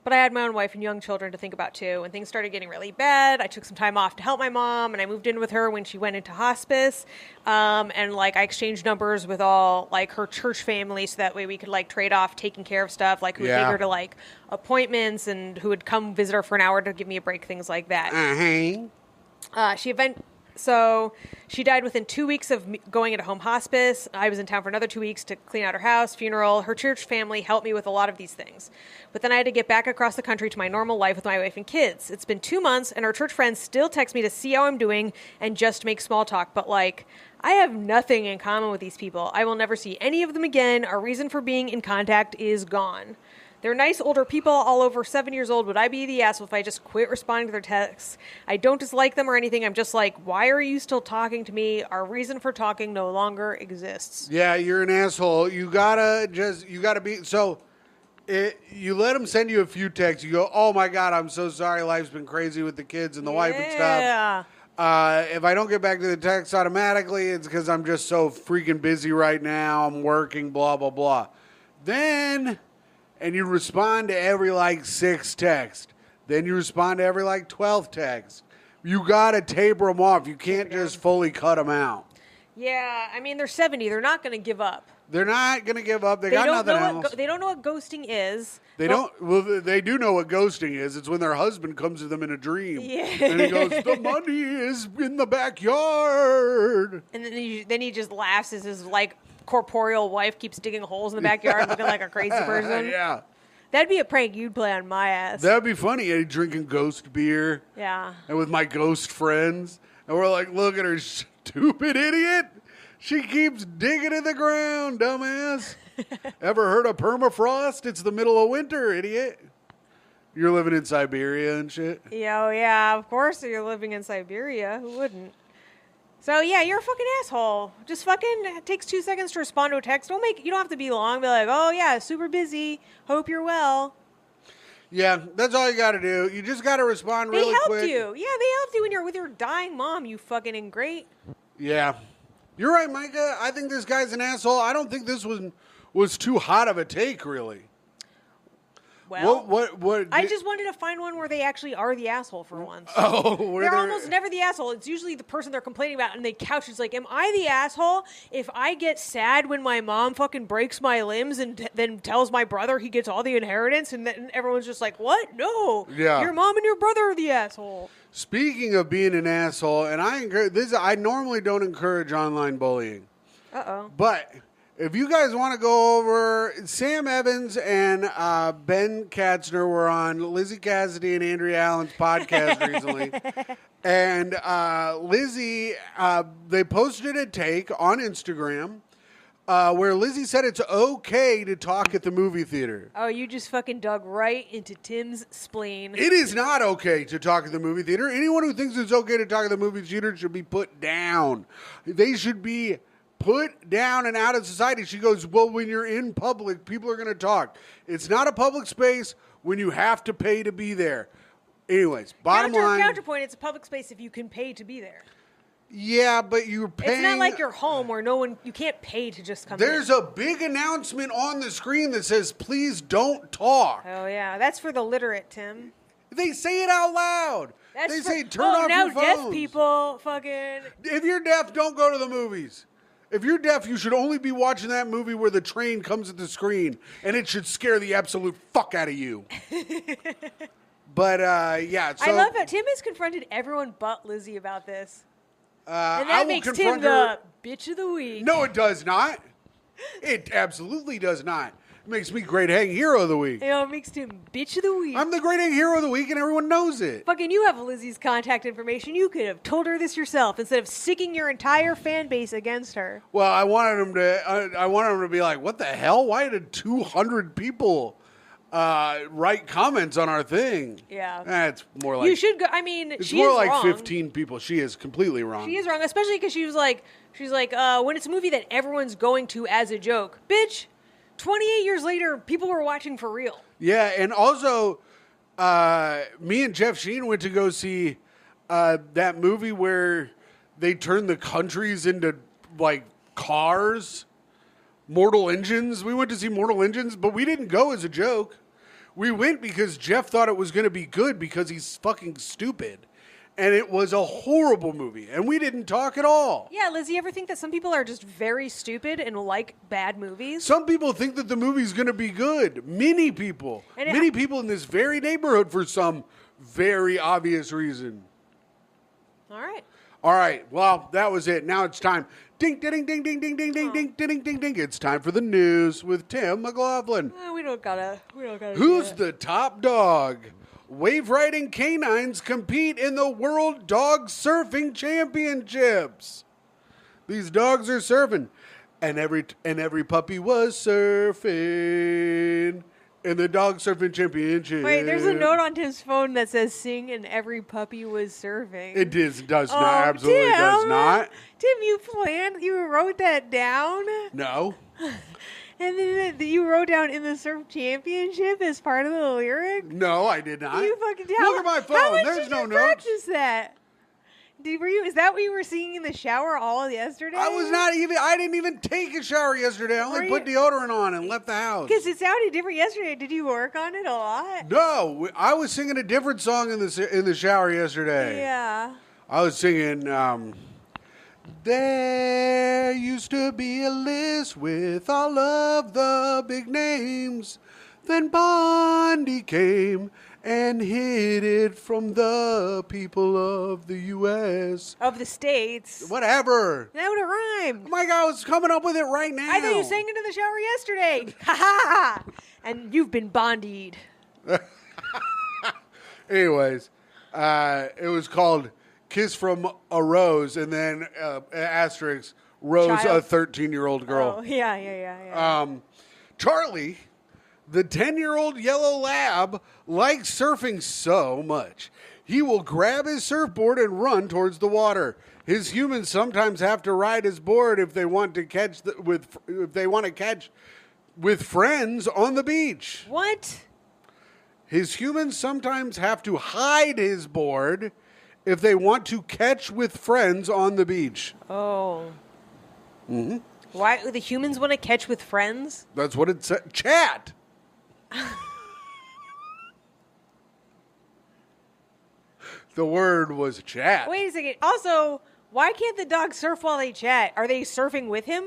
[SPEAKER 2] But I had my own wife and young children to think about too, and things started getting really bad. I took some time off to help my mom, and I moved in with her when she went into hospice. And I exchanged numbers with all her church family, so that way we could trade off taking care of stuff, who would take her to appointments and who would come visit her for an hour to give me a break, things like that. So she died within 2 weeks of going into home hospice. I was in town for another 2 weeks to clean out her house, funeral. Her church family helped me with a lot of these things. But then I had to get back across the country to my normal life with my wife and kids. It's been 2 months, and her church friends still text me to see how I'm doing and just make small talk. But I have nothing in common with these people. I will never see any of them again. Our reason for being in contact is gone. They're nice older people, all over 7 years old. Would I be the asshole if I just quit responding to their texts? I don't dislike them or anything. I'm just why are you still talking to me? Our reason for talking no longer exists.
[SPEAKER 1] Yeah, you're an asshole. You gotta be, you let them send you a few texts. You go, oh my God, I'm so sorry. Life's been crazy with the kids and the wife and stuff. If I don't get back to the text automatically, it's because I'm just so freaking busy right now. I'm working, blah, blah, blah. Then... and you respond to every 6 text. Then you respond to every 12th text. You got to taper them off. You can't just fully cut them out.
[SPEAKER 2] Yeah, I mean, they're 70. They're not going to give up.
[SPEAKER 1] They're not going to give up. They got nothing else.
[SPEAKER 2] They don't know what ghosting is.
[SPEAKER 1] They don't. Well, they do know what ghosting is. It's when their husband comes to them in a dream.
[SPEAKER 2] Yeah.
[SPEAKER 1] And he goes, the money is in the backyard.
[SPEAKER 2] And then he just laughs as his corporeal wife keeps digging holes in the backyard looking like a crazy person.
[SPEAKER 1] Yeah.
[SPEAKER 2] That'd be a prank you'd play on my ass.
[SPEAKER 1] That'd be funny. Eddie drinking ghost beer.
[SPEAKER 2] Yeah.
[SPEAKER 1] And with my ghost friends. And we're like, look at her, stupid idiot. She keeps digging in the ground, dumbass. Ever heard of permafrost? It's the middle of winter, idiot. You're living in Siberia and shit.
[SPEAKER 2] Yeah, oh yeah, of course you're living in Siberia. Who wouldn't? So yeah, you're a fucking asshole. Just fucking it takes 2 seconds to respond to a text. You don't have to be long. Be like, oh yeah, super busy. Hope you're well.
[SPEAKER 1] Yeah, that's all you got to do. You just got to respond
[SPEAKER 2] They
[SPEAKER 1] really
[SPEAKER 2] helped
[SPEAKER 1] quick.
[SPEAKER 2] you. Yeah, they helped you when you're with your dying mom. You fucking ingrate.
[SPEAKER 1] Yeah. You're right, Myka. I think this guy's an asshole. I don't think this was too hot of a take, really.
[SPEAKER 2] Well,
[SPEAKER 1] What?
[SPEAKER 2] I just wanted to find one where they actually are the asshole for once.
[SPEAKER 1] Oh, where
[SPEAKER 2] They're almost never the asshole. It's usually the person they're complaining about, and they couch it's like, am I the asshole if I get sad when my mom fucking breaks my limbs and then tells my brother he gets all the inheritance, and then everyone's just like, what? No.
[SPEAKER 1] Yeah.
[SPEAKER 2] Your mom and your brother are the asshole.
[SPEAKER 1] Speaking of being an asshole, and I normally don't encourage online bullying,
[SPEAKER 2] Uh-oh.
[SPEAKER 1] but if you guys want to go over, Sam Evans and Ben Katzner were on Lizzie Cassidy and Andrea Allen's podcast recently. And Lizzie, they posted a take on Instagram where Lizzie said it's okay to talk at the movie theater.
[SPEAKER 2] Oh, you just fucking dug right into Tim's spleen.
[SPEAKER 1] It is not okay to talk at the movie theater. Anyone who thinks it's okay to talk at the movie theater should be put down. They should be put down and out of society. She goes, well, when you're in public, people are going to talk. It's not a public space when you have to pay to be there. Anyways, bottom line.
[SPEAKER 2] Counterpoint, it's a public space if you can pay to be there.
[SPEAKER 1] Yeah, but you're paying.
[SPEAKER 2] It's not like your home where you can't pay to just come
[SPEAKER 1] There's
[SPEAKER 2] in.
[SPEAKER 1] a big announcement on the screen that says, please don't talk.
[SPEAKER 2] Oh, yeah. That's for the literate, Tim.
[SPEAKER 1] They say it out loud. They say turn off
[SPEAKER 2] now
[SPEAKER 1] your phones.
[SPEAKER 2] deaf people fucking...
[SPEAKER 1] If you're deaf, don't go to the movies. If you're deaf, you should only be watching that movie where the train comes at the screen, and it should scare the absolute fuck out of you. But, yeah. So,
[SPEAKER 2] I love that Tim has confronted everyone but Lizzie about this. And
[SPEAKER 1] I
[SPEAKER 2] that
[SPEAKER 1] will
[SPEAKER 2] makes Tim
[SPEAKER 1] confront
[SPEAKER 2] the
[SPEAKER 1] her.
[SPEAKER 2] bitch of the week.
[SPEAKER 1] No, it does not. It absolutely does not. It makes me Great Hang Hero of the Week.
[SPEAKER 2] You know, it makes Tim bitch of the week.
[SPEAKER 1] I'm the Great Hang Hero of the Week, and everyone knows it.
[SPEAKER 2] Fucking you have Lizzie's contact information. You could have told her this yourself instead of sicking your entire fan base against her.
[SPEAKER 1] Well, I wanted him to be like, what the hell? Why did 200 people write comments on our thing?
[SPEAKER 2] Yeah.
[SPEAKER 1] It's more like
[SPEAKER 2] You should go. I mean,
[SPEAKER 1] it's
[SPEAKER 2] she
[SPEAKER 1] more
[SPEAKER 2] is
[SPEAKER 1] like
[SPEAKER 2] wrong.
[SPEAKER 1] 15 people. She is completely wrong.
[SPEAKER 2] She is wrong, especially because she's like, when it's a movie that everyone's going to as a joke. Bitch, 28 years later, people were watching for real.
[SPEAKER 1] Yeah, and also, me and Jeff Sheen went to go see that movie where they turn the countries into, like, cars. Mortal Engines. We went to see Mortal Engines, but we didn't go as a joke. We went because Jeff thought it was going to be good because he's fucking stupid. And it was a horrible movie, and we didn't talk at all.
[SPEAKER 2] Yeah, Liz, you ever think that some people are just very stupid and like bad movies?
[SPEAKER 1] Some people think that the movie's going to be good. Many people.
[SPEAKER 2] And
[SPEAKER 1] Many people in this very neighborhood for some very obvious reason.
[SPEAKER 2] All right.
[SPEAKER 1] All right, well, that was it. Now it's time. Ding, ding, ding, ding, ding, ding, ding, ding, ding, ding, ding. It's time for the news with Tim McLaughlin.
[SPEAKER 2] We don't gotta.
[SPEAKER 1] Who's the top dog? Wave riding canines compete in the World Dog Surfing Championships. These dogs are surfing, and every puppy was surfing in the Dog Surfing Championship.
[SPEAKER 2] Wait, there's a note on Tim's phone that says "sing" and every puppy was surfing.
[SPEAKER 1] It does not, absolutely
[SPEAKER 2] Tim,
[SPEAKER 1] does not.
[SPEAKER 2] Tim, you wrote that down,
[SPEAKER 1] No.
[SPEAKER 2] and then you wrote down "in the surf championship" as part of the lyric.
[SPEAKER 1] No, I did not.
[SPEAKER 2] You fucking
[SPEAKER 1] Look at my phone.
[SPEAKER 2] How much
[SPEAKER 1] There's
[SPEAKER 2] did
[SPEAKER 1] no
[SPEAKER 2] you
[SPEAKER 1] notes.
[SPEAKER 2] practice that? Is that what you were singing in the shower all of yesterday?
[SPEAKER 1] I didn't even take a shower yesterday. I only put deodorant on and left the house.
[SPEAKER 2] Because it sounded different yesterday. Did you work on it a lot?
[SPEAKER 1] No, I was singing a different song in the shower yesterday.
[SPEAKER 2] Yeah.
[SPEAKER 1] I was singing, there used to be a list with all of the big names. Then Bondi came and hid it from the people of the U.S.
[SPEAKER 2] Of the States.
[SPEAKER 1] Whatever.
[SPEAKER 2] That would have rhymed.
[SPEAKER 1] Oh my God, I was coming up with it right now.
[SPEAKER 2] I thought you sang it in the shower yesterday. Ha ha ha. And you've been bondied.
[SPEAKER 1] Anyways, it was called Kiss from a Rose, and then asterisk, Rose,
[SPEAKER 2] Child.
[SPEAKER 1] a 13-year-old girl.
[SPEAKER 2] Oh, yeah.
[SPEAKER 1] Charlie The 10-year-old yellow lab likes surfing so much. He will grab his surfboard and run towards the water. His humans sometimes have to ride his board if they want to catch with friends on the beach.
[SPEAKER 2] What?
[SPEAKER 1] His humans sometimes have to hide his board if they want to catch with friends on the beach.
[SPEAKER 2] Oh. Mm-hmm. Why the humans want to catch with friends?
[SPEAKER 1] That's what it said. Chat. The word was chat.
[SPEAKER 2] Wait a second. Also, why can't the dogs surf while they chat? Are they surfing with him?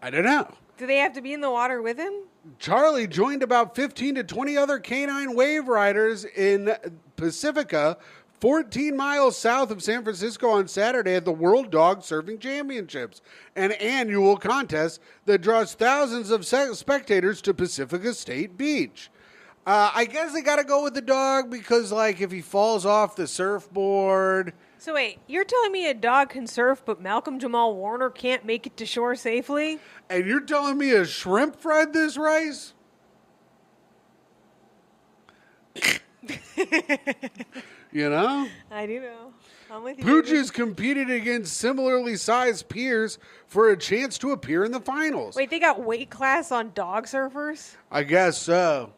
[SPEAKER 1] I don't know.
[SPEAKER 2] Do they have to be in the water with him?
[SPEAKER 1] Charlie joined about 15 to 20 other canine wave riders in Pacifica, 14 miles south of San Francisco on Saturday at the World Dog Surfing Championships, an annual contest that draws thousands of spectators to Pacifica State Beach. I guess they got to go with the dog because, like, if he falls off the surfboard...
[SPEAKER 2] So wait, you're telling me a dog can surf, but Malcolm Jamal Warner can't make it to shore safely?
[SPEAKER 1] And you're telling me a shrimp fried this rice? You know?
[SPEAKER 2] I do know. I'm with you.
[SPEAKER 1] Pooches competed against similarly sized peers for a chance to appear in the finals.
[SPEAKER 2] Wait, they got weight class on dog surfers?
[SPEAKER 1] I guess so.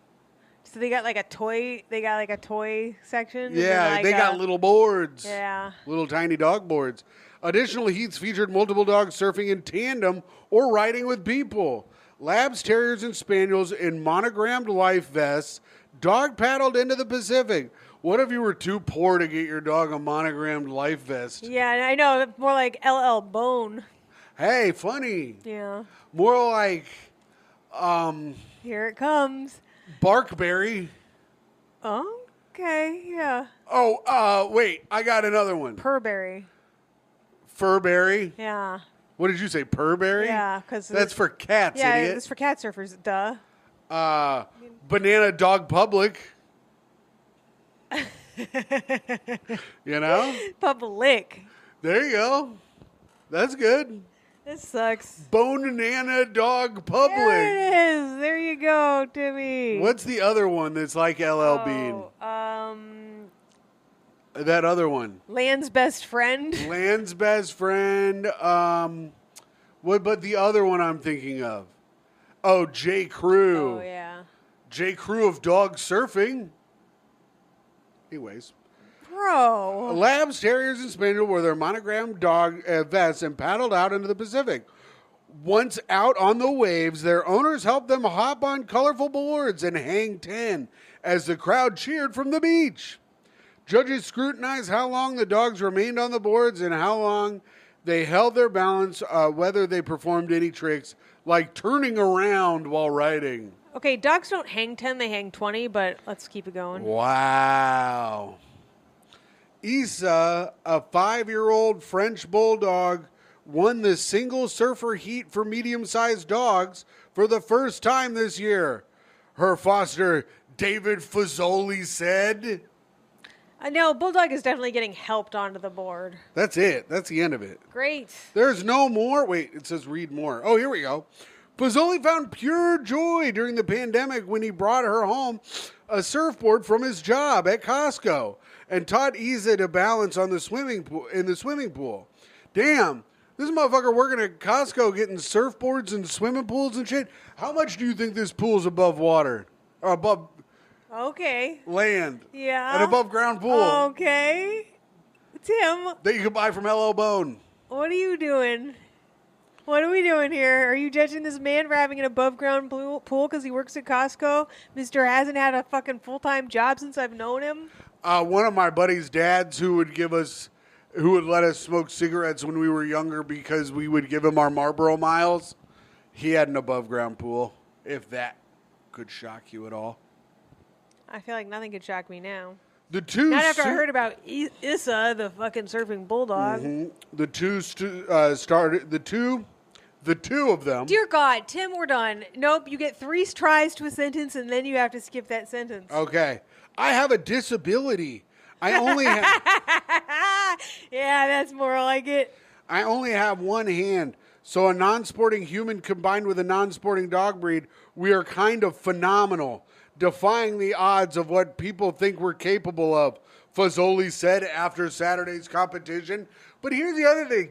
[SPEAKER 2] So they got like a toy. They got like a toy section. and
[SPEAKER 1] Yeah,
[SPEAKER 2] then, like,
[SPEAKER 1] they got little boards.
[SPEAKER 2] Yeah.
[SPEAKER 1] Little tiny dog boards. Additional heats featured multiple dogs surfing in tandem or riding with people. Labs, terriers, and spaniels in monogrammed life vests dog paddled into the Pacific. What if you were too poor to get your dog a monogrammed life vest?
[SPEAKER 2] Yeah, I know. More like LL Bone.
[SPEAKER 1] Hey, funny.
[SPEAKER 2] Yeah.
[SPEAKER 1] More like
[SPEAKER 2] Here it comes.
[SPEAKER 1] Barkberry.
[SPEAKER 2] Oh, okay. Yeah.
[SPEAKER 1] Oh, wait. I got another one.
[SPEAKER 2] Purberry.
[SPEAKER 1] Furberry.
[SPEAKER 2] Yeah.
[SPEAKER 1] What did you say? Purberry?
[SPEAKER 2] Yeah, because
[SPEAKER 1] That's for cats,
[SPEAKER 2] yeah,
[SPEAKER 1] idiot.
[SPEAKER 2] it's for cat surfers. Duh.
[SPEAKER 1] Banana Dog Public. You know?
[SPEAKER 2] Public.
[SPEAKER 1] There you go. That's good.
[SPEAKER 2] This sucks.
[SPEAKER 1] Banana Dog Public.
[SPEAKER 2] There it is. There you go, Timmy.
[SPEAKER 1] What's the other one that's like LL Bean? That other one.
[SPEAKER 2] Land's best friend.
[SPEAKER 1] Land's best friend. What? But the other one I'm thinking of. Oh, J. Crew.
[SPEAKER 2] Oh yeah.
[SPEAKER 1] J. Crew of Dog Surfing. Anyways.
[SPEAKER 2] Bro.
[SPEAKER 1] Labs, terriers, and spaniel wore their monogrammed dog vests and paddled out into the Pacific. Once out on the waves, their owners helped them hop on colorful boards and hang 10 as the crowd cheered from the beach. Judges scrutinized how long the dogs remained on the boards and how long they held their balance, whether they performed any tricks like turning around while riding.
[SPEAKER 2] Okay, dogs don't hang 10, they hang 20, but let's keep it going.
[SPEAKER 1] Wow. Issa, a 5-year-old French bulldog, won the single surfer heat for medium-sized dogs for the first time this year. Her foster, David Fazoli, said.
[SPEAKER 2] I know, Bulldog is definitely getting helped onto the board.
[SPEAKER 1] That's it. That's the end of it.
[SPEAKER 2] Great.
[SPEAKER 1] There's no more. Wait, it says read more. Oh, here we go. Fazoli found pure joy during the pandemic when he brought her home a surfboard from his job at Costco and taught Isa to balance on the swimming pool. Damn, this motherfucker working at Costco getting surfboards and swimming pools and shit. How much do you think this pool's above water? Or above
[SPEAKER 2] Okay.
[SPEAKER 1] land?
[SPEAKER 2] Yeah.
[SPEAKER 1] An above ground pool
[SPEAKER 2] Okay. Tim,
[SPEAKER 1] that you could buy from LL Bone.
[SPEAKER 2] what are you doing? What are we doing here? Are you judging this man for having an above-ground pool because he works at Costco? Mr. hasn't had a fucking full-time job since I've known him?
[SPEAKER 1] One of my buddy's dads who would let us smoke cigarettes when we were younger because we would give him our Marlboro miles. He had an above ground pool, if that could shock you at all.
[SPEAKER 2] I feel like nothing could shock me now.
[SPEAKER 1] The two
[SPEAKER 2] Not after I heard about Issa, the fucking surfing bulldog.
[SPEAKER 1] the two of them.
[SPEAKER 2] Dear God, Tim, we're done. Nope, you get 3 tries to a sentence and then you have to skip that sentence.
[SPEAKER 1] Okay. I have a disability. I only have
[SPEAKER 2] Yeah, that's more like it.
[SPEAKER 1] I only have one hand. So a non-sporting human combined with a non-sporting dog breed, we are kind of phenomenal, defying the odds of what people think we're capable of, Fazoli said after Saturday's competition. But here's the other thing.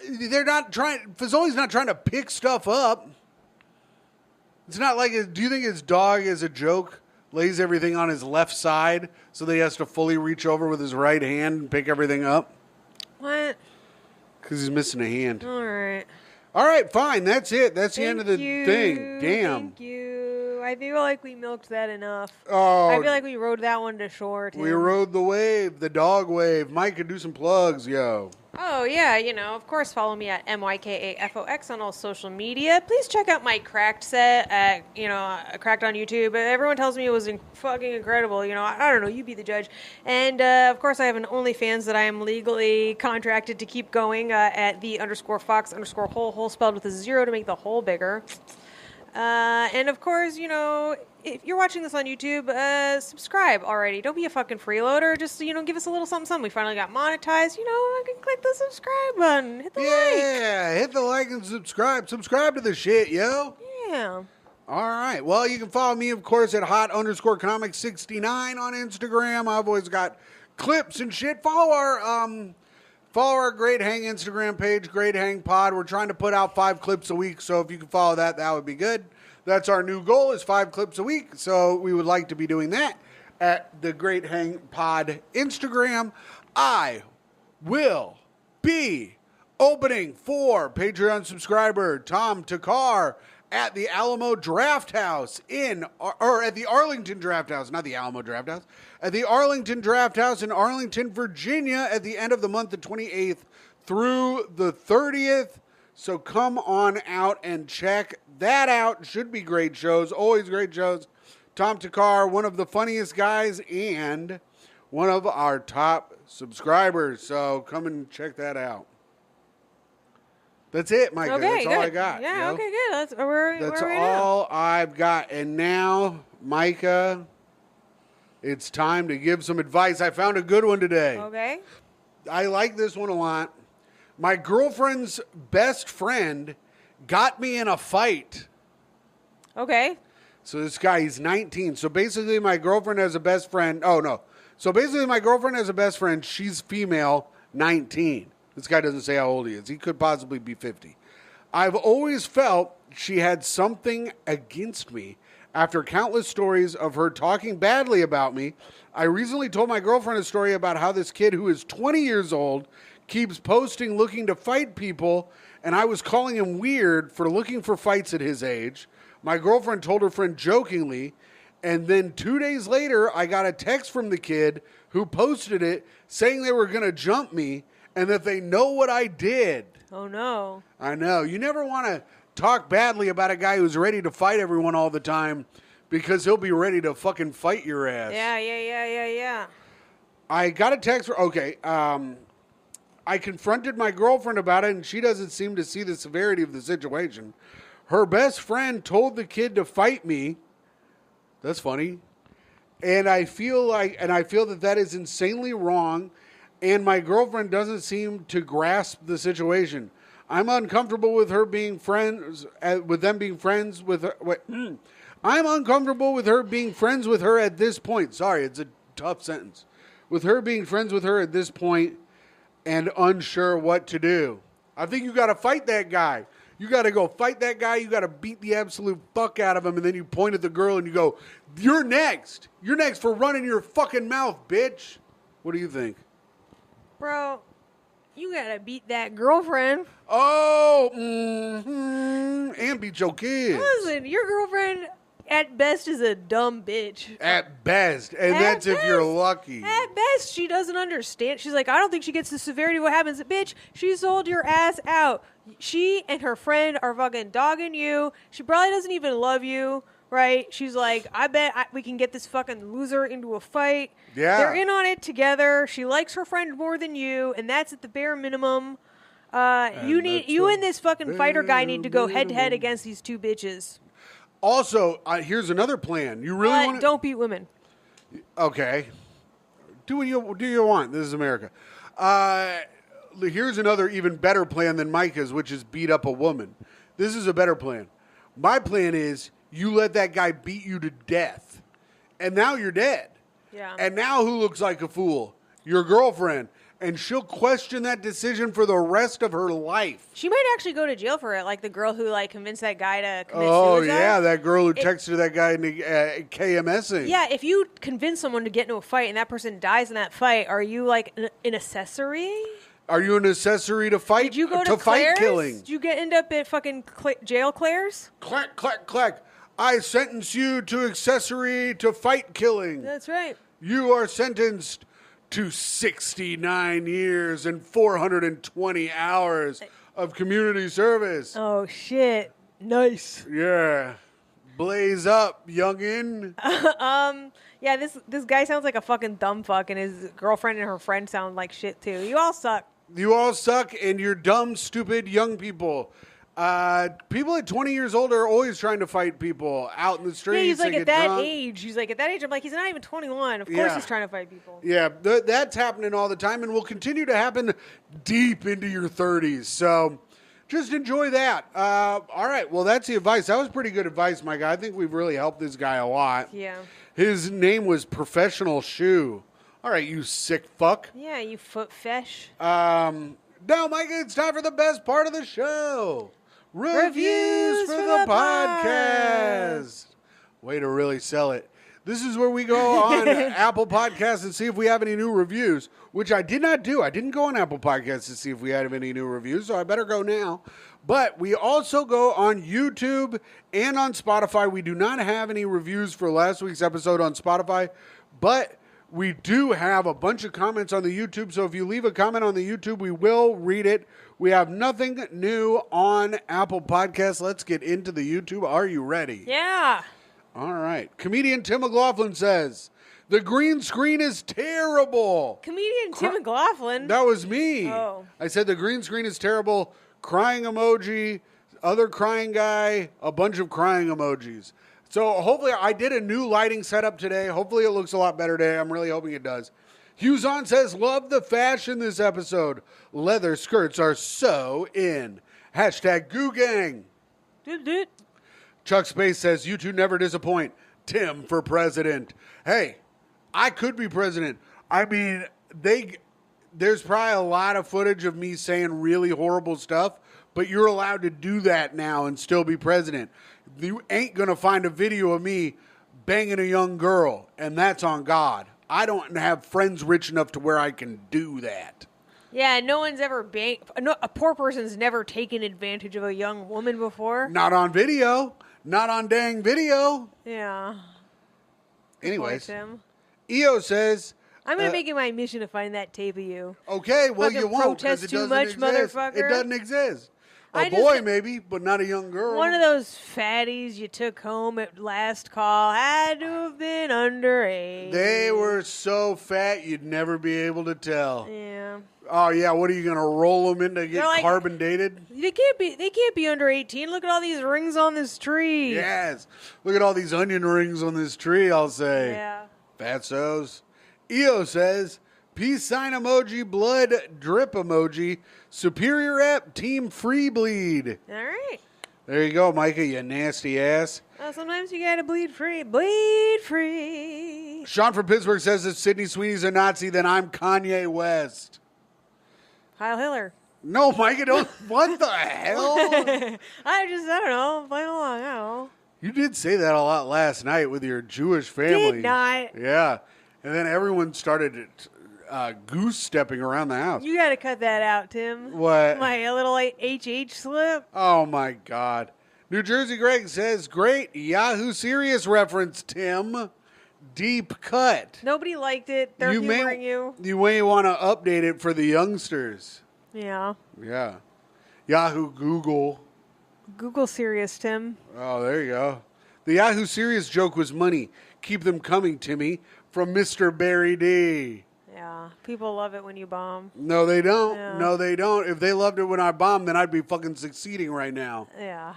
[SPEAKER 1] Fazoli's not trying to pick stuff up. It's not like, do you think his dog, as a joke, lays everything on his left side so that he has to fully reach over with his right hand and pick everything up?
[SPEAKER 2] What?
[SPEAKER 1] Because he's missing a hand.
[SPEAKER 2] All right.
[SPEAKER 1] All right, fine. That's it. That's the end of the
[SPEAKER 2] Thank
[SPEAKER 1] thing.
[SPEAKER 2] you.
[SPEAKER 1] Damn.
[SPEAKER 2] Thank you. I feel like we milked that enough.
[SPEAKER 1] Oh,
[SPEAKER 2] I feel like we rode that one to shore, Tim.
[SPEAKER 1] we rode the wave, the dog wave. Mike could do some plugs, yo.
[SPEAKER 2] Oh, yeah, of course, follow me at MYKAFOX on all social media. Please check out my Cracked set at, Cracked on YouTube. Everyone tells me it was fucking incredible. I don't know, you be the judge. And, of course, I have an OnlyFans that I am legally contracted to keep going at _Fox_hole spelled with a 0 to make the hole bigger. And, of course, if you're watching this on YouTube, subscribe already. Don't be a fucking freeloader. Just, give us a little something, something. We finally got monetized. I can click the subscribe button. Hit the like.
[SPEAKER 1] Yeah, hit the like and subscribe. Subscribe to the shit, yo.
[SPEAKER 2] Yeah.
[SPEAKER 1] All right. Well, you can follow me, of course, at hot_comic69 on Instagram. I've always got clips and shit. Follow our Great Hang Instagram page, Great Hang Pod. We're trying to put out 5 clips a week, so if you can follow that, that would be good. That's our new goal, is 5 clips a week, so we would like to be doing that at the Great Hang Pod Instagram. I will be opening for Patreon subscriber Tom Takar at the Alamo Draft House at the Arlington Draft House, not the Alamo Draft House, at the Arlington Draft House in Arlington, Virginia at the end of the month, the 28th through the 30th. So come on out and check that out. Should be great shows, always great shows. Tom Takar, one of the funniest guys and one of our top subscribers. So come and check that out. That's it, Myka.
[SPEAKER 2] Okay,
[SPEAKER 1] that's
[SPEAKER 2] good.
[SPEAKER 1] all I got.
[SPEAKER 2] Yeah,
[SPEAKER 1] yo.
[SPEAKER 2] okay, good. That's where
[SPEAKER 1] That's
[SPEAKER 2] we're
[SPEAKER 1] all I've got. And now, Myka, it's time to give some advice. I found a good one today.
[SPEAKER 2] Okay.
[SPEAKER 1] I like this one a lot. My girlfriend's best friend got me in a fight.
[SPEAKER 2] Okay.
[SPEAKER 1] So this guy, he's 19. So basically, my girlfriend has a best friend. Oh, no. So basically, my girlfriend has a best friend. She's female, 19. This guy doesn't say how old he is. He could possibly be 50. I've always felt she had something against me. After countless stories of her talking badly about me, I recently told my girlfriend a story about how this kid who is 20 years old keeps posting looking to fight people, and I was calling him weird for looking for fights at his age. My girlfriend told her friend jokingly, and then 2 days later, I got a text from the kid who posted it saying they were going to jump me and that they know what I did.
[SPEAKER 2] Oh, no.
[SPEAKER 1] I know. You never want to talk badly about a guy who's ready to fight everyone all the time because he'll be ready to fucking fight your ass.
[SPEAKER 2] Yeah.
[SPEAKER 1] I got a text I confronted my girlfriend about it, and she doesn't seem to see the severity of the situation. Her best friend told the kid to fight me. That's funny. And I feel that is insanely wrong, and my girlfriend doesn't seem to grasp the situation. I'm uncomfortable with her being friends, with them being friends with her. I'm uncomfortable with her being friends with her at this point. Sorry, it's a tough sentence. With her being friends with her at this point and unsure what to do. I think you got to fight that guy. You got to go fight that guy. You got to beat the absolute fuck out of him. And then you point at the girl and you go, "You're next. You're next for running your fucking mouth, bitch." What do you think?
[SPEAKER 2] Bro, you gotta beat that girlfriend.
[SPEAKER 1] Oh, and beat your kids.
[SPEAKER 2] Listen, your girlfriend at best is a dumb bitch.
[SPEAKER 1] At best. And
[SPEAKER 2] At
[SPEAKER 1] that's if you're
[SPEAKER 2] best.
[SPEAKER 1] lucky.
[SPEAKER 2] At best, she doesn't understand. She's like, I don't think she gets the severity of what happens. Bitch, she sold your ass out. She and her friend are fucking dogging you. She probably doesn't even love you, right? She's like, I bet we can get this fucking loser into a fight.
[SPEAKER 1] Yeah.
[SPEAKER 2] They're in on it together. She likes her friend more than you, and that's at the bare minimum. You and this fucking fighter guy need to go head to head against these two bitches.
[SPEAKER 1] Also, here's another plan. You really want to...
[SPEAKER 2] Don't beat women.
[SPEAKER 1] Okay. Do what you want. This is America. here's another even better plan than Myka's, which is beat up a woman. This is a better plan. My plan is you let that guy beat you to death, and now you're dead.
[SPEAKER 2] Yeah.
[SPEAKER 1] And now who looks like a fool? Your girlfriend. And she'll question that decision for the rest of her life.
[SPEAKER 2] She might actually go to jail for it, like the girl who like convinced that guy to commit
[SPEAKER 1] Oh,
[SPEAKER 2] suicide.
[SPEAKER 1] yeah, that girl who texted that guy in KMSing.
[SPEAKER 2] Yeah, if you convince someone to get into a fight and that person dies in that fight, are you like an accessory?
[SPEAKER 1] Are you an accessory to fight?
[SPEAKER 2] Did you go to
[SPEAKER 1] fight
[SPEAKER 2] Claire's?
[SPEAKER 1] killing?
[SPEAKER 2] Did you end up at fucking jail, Claire's?
[SPEAKER 1] Clack, clack, clack. I sentence you to accessory to fight killing.
[SPEAKER 2] That's right.
[SPEAKER 1] You are sentenced to 69 years and 420 hours of community service.
[SPEAKER 2] Oh shit! Nice.
[SPEAKER 1] Yeah. Blaze up, youngin'.
[SPEAKER 2] Yeah, this guy sounds like a fucking dumb fuck, and his girlfriend and her friend sound like shit too. You all suck.
[SPEAKER 1] You all suck, and you're dumb, stupid young people. People at 20 years old are always trying to fight people out in the streets.
[SPEAKER 2] Yeah, he's like
[SPEAKER 1] They
[SPEAKER 2] at
[SPEAKER 1] get
[SPEAKER 2] that
[SPEAKER 1] drunk.
[SPEAKER 2] age. He's like at that age. I'm like, he's not even 21. Of course,
[SPEAKER 1] Yeah.
[SPEAKER 2] he's trying to fight people.
[SPEAKER 1] Yeah, that's happening all the time and will continue to happen deep into your 30s. So just enjoy that. All right, well, that's the advice. That was pretty good advice, my guy. I think we've really helped this guy a lot.
[SPEAKER 2] Yeah.
[SPEAKER 1] His name was Professional Shoe. All right, you sick fuck.
[SPEAKER 2] Yeah, you foot fesh.
[SPEAKER 1] Now, Micah, it's time for the best part of the show. Reviews for the podcast. Way to really sell it. This is where we go on Apple Podcasts and see if we have any new reviews, which I did not do. I didn't go on Apple Podcasts to see if we had any new reviews, so I better go now. But we also go on YouTube and on Spotify. We do not have any reviews for last week's episode on Spotify, but we do have a bunch of comments on the YouTube, so if you leave a comment on the YouTube, we will read it. We have nothing new on Apple Podcasts. Let's get into the YouTube. Are you ready?
[SPEAKER 2] Yeah.
[SPEAKER 1] All right. Comedian Tim McLaughlin says, the green screen is terrible.
[SPEAKER 2] Comedian Tim McLaughlin.
[SPEAKER 1] That was me.
[SPEAKER 2] Oh.
[SPEAKER 1] I said the green screen is terrible. Crying emoji, other crying guy, a bunch of crying emojis. So hopefully I did a new lighting setup today. Hopefully it looks a lot better today. I'm really hoping it does. Hughes says, love the fashion this episode. Leather skirts are so in. Hashtag Goo Gang.
[SPEAKER 2] Doot.
[SPEAKER 1] Chuck Space says, you two never disappoint. Tim for president. Hey, I could be president. I mean, there's probably a lot of footage of me saying really horrible stuff, but you're allowed to do that now and still be president. You ain't going to find a video of me banging a young girl, and that's on God. I don't have friends rich enough to where I can do that.
[SPEAKER 2] Yeah, no one's ever a poor person's never taken advantage of a young woman before.
[SPEAKER 1] Not on video. Not on dang video.
[SPEAKER 2] Yeah.
[SPEAKER 1] Anyways,
[SPEAKER 2] Poor Tim.
[SPEAKER 1] EO says,
[SPEAKER 2] I'm gonna make it my mission to find that tape of you.
[SPEAKER 1] okay, well,
[SPEAKER 2] Fucking
[SPEAKER 1] you won't because
[SPEAKER 2] protest
[SPEAKER 1] it
[SPEAKER 2] too
[SPEAKER 1] doesn't
[SPEAKER 2] much,
[SPEAKER 1] exist.
[SPEAKER 2] motherfucker.
[SPEAKER 1] It doesn't exist.
[SPEAKER 2] I
[SPEAKER 1] A
[SPEAKER 2] just-
[SPEAKER 1] boy, maybe, but not a young girl.
[SPEAKER 2] One of those fatties you took home at last call had to have been underage.
[SPEAKER 1] They were so fat you'd never be able to tell.
[SPEAKER 2] Yeah.
[SPEAKER 1] Oh yeah, what are you gonna roll them in to get
[SPEAKER 2] They're like-
[SPEAKER 1] carbon dated?
[SPEAKER 2] They can't be under 18. Look at all these rings on this tree.
[SPEAKER 1] Yes. Look at all these onion rings on this tree. I'll say.
[SPEAKER 2] Yeah.
[SPEAKER 1] Fatsos. EO says, peace sign emoji, blood drip emoji, superior app, team free bleed.
[SPEAKER 2] All right.
[SPEAKER 1] There you go, Micah, you nasty ass.
[SPEAKER 2] Well, sometimes you gotta bleed free. Bleed free.
[SPEAKER 1] Sean from Pittsburgh says if Sydney Sweeney's a Nazi, then I'm Kanye West.
[SPEAKER 2] Heil Hitler.
[SPEAKER 1] No, Micah, don't. What the hell?
[SPEAKER 2] I don't know. Play along. I don't know.
[SPEAKER 1] You did say that a lot last night with your Jewish family.
[SPEAKER 2] Did not.
[SPEAKER 1] Yeah. And then everyone started goose stepping around the house.
[SPEAKER 2] You gotta cut that out, Tim.
[SPEAKER 1] What?
[SPEAKER 2] My little HH slip.
[SPEAKER 1] Oh, my God. New Jersey Greg says, great Yahoo Serious reference, Tim. Deep cut.
[SPEAKER 2] Nobody liked it. They're humoring you.
[SPEAKER 1] You may want to update it for the youngsters.
[SPEAKER 2] Yeah.
[SPEAKER 1] Yeah. Yahoo Google.
[SPEAKER 2] Google serious, Tim.
[SPEAKER 1] Oh, there you go. The Yahoo Serious joke was money. Keep them coming, Timmy. From Mr. Barry D.
[SPEAKER 2] Yeah. People love it when you bomb.
[SPEAKER 1] No, they don't.
[SPEAKER 2] Yeah.
[SPEAKER 1] No, they don't. If they loved it when I bombed, then I'd be fucking succeeding right now.
[SPEAKER 2] Yeah.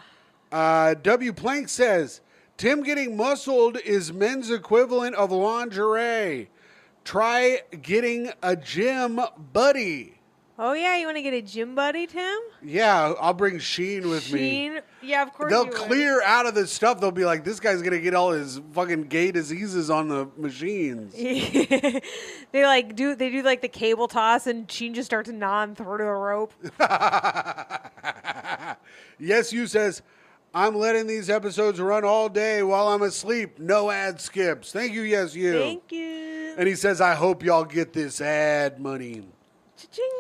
[SPEAKER 1] W. Plank says, Tim getting muscled is men's equivalent of lingerie. Try getting a gym buddy.
[SPEAKER 2] Oh, yeah, you want to get a gym buddy, Tim?
[SPEAKER 1] Yeah, I'll bring Sheen with me.
[SPEAKER 2] Sheen? Yeah, of course
[SPEAKER 1] They'll
[SPEAKER 2] you would.
[SPEAKER 1] clear out of the stuff. They'll be like, this guy's going to get all his fucking gay diseases on the machines.
[SPEAKER 2] They do like the cable toss, and Sheen just starts gnawing through the rope.
[SPEAKER 1] Yes, you says, I'm letting these episodes run all day while I'm asleep. No ad skips. Thank you, yes, you.
[SPEAKER 2] Thank you.
[SPEAKER 1] And he says, I hope y'all get this ad money.
[SPEAKER 2] Cha-ching.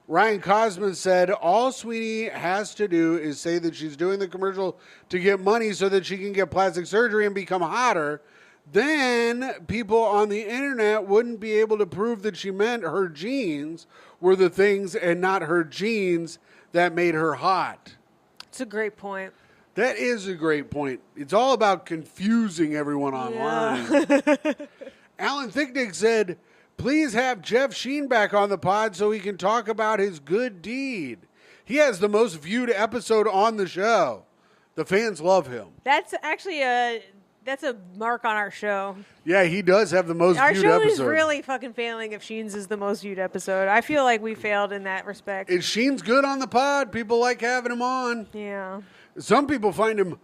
[SPEAKER 1] Ryan Cosman said, all Sweeney has to do is say that she's doing the commercial to get money so that she can get plastic surgery and become hotter. Then people on the internet wouldn't be able to prove that she meant her genes were the things and not her genes that made her hot.
[SPEAKER 2] It's a great point.
[SPEAKER 1] That is a great point. It's all about confusing everyone online. Alan Thicknick said, please have Jeff Sheen back on the pod so he can talk about his good deed. He has the most viewed episode on the show. The fans love him.
[SPEAKER 2] That's actually that's a mark on our show.
[SPEAKER 1] Yeah, he does have the most
[SPEAKER 2] Our
[SPEAKER 1] viewed
[SPEAKER 2] show
[SPEAKER 1] episode.
[SPEAKER 2] is really fucking failing if Sheen's is the most viewed episode. I feel like we failed in that respect.
[SPEAKER 1] If Sheen's good on the pod, people like having him on.
[SPEAKER 2] Yeah.
[SPEAKER 1] Some people find him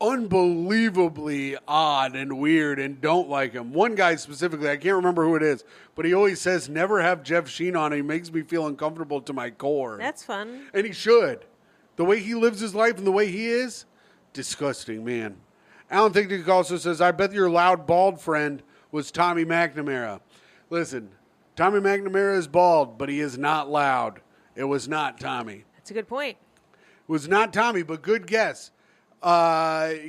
[SPEAKER 1] unbelievably odd and weird and don't like him. One guy specifically, I can't remember who it is, but he always says, never have Jeff Sheen on. He makes me feel uncomfortable to my core.
[SPEAKER 2] That's fun.
[SPEAKER 1] And he should. The way he lives his life and the way he is, disgusting, man. Alan Thicknick also says, I bet your loud, bald friend was Tommy McNamara. Listen, Tommy McNamara is bald, but he is not loud. It was not Tommy.
[SPEAKER 2] That's a good point.
[SPEAKER 1] It was not Tommy, but good guess.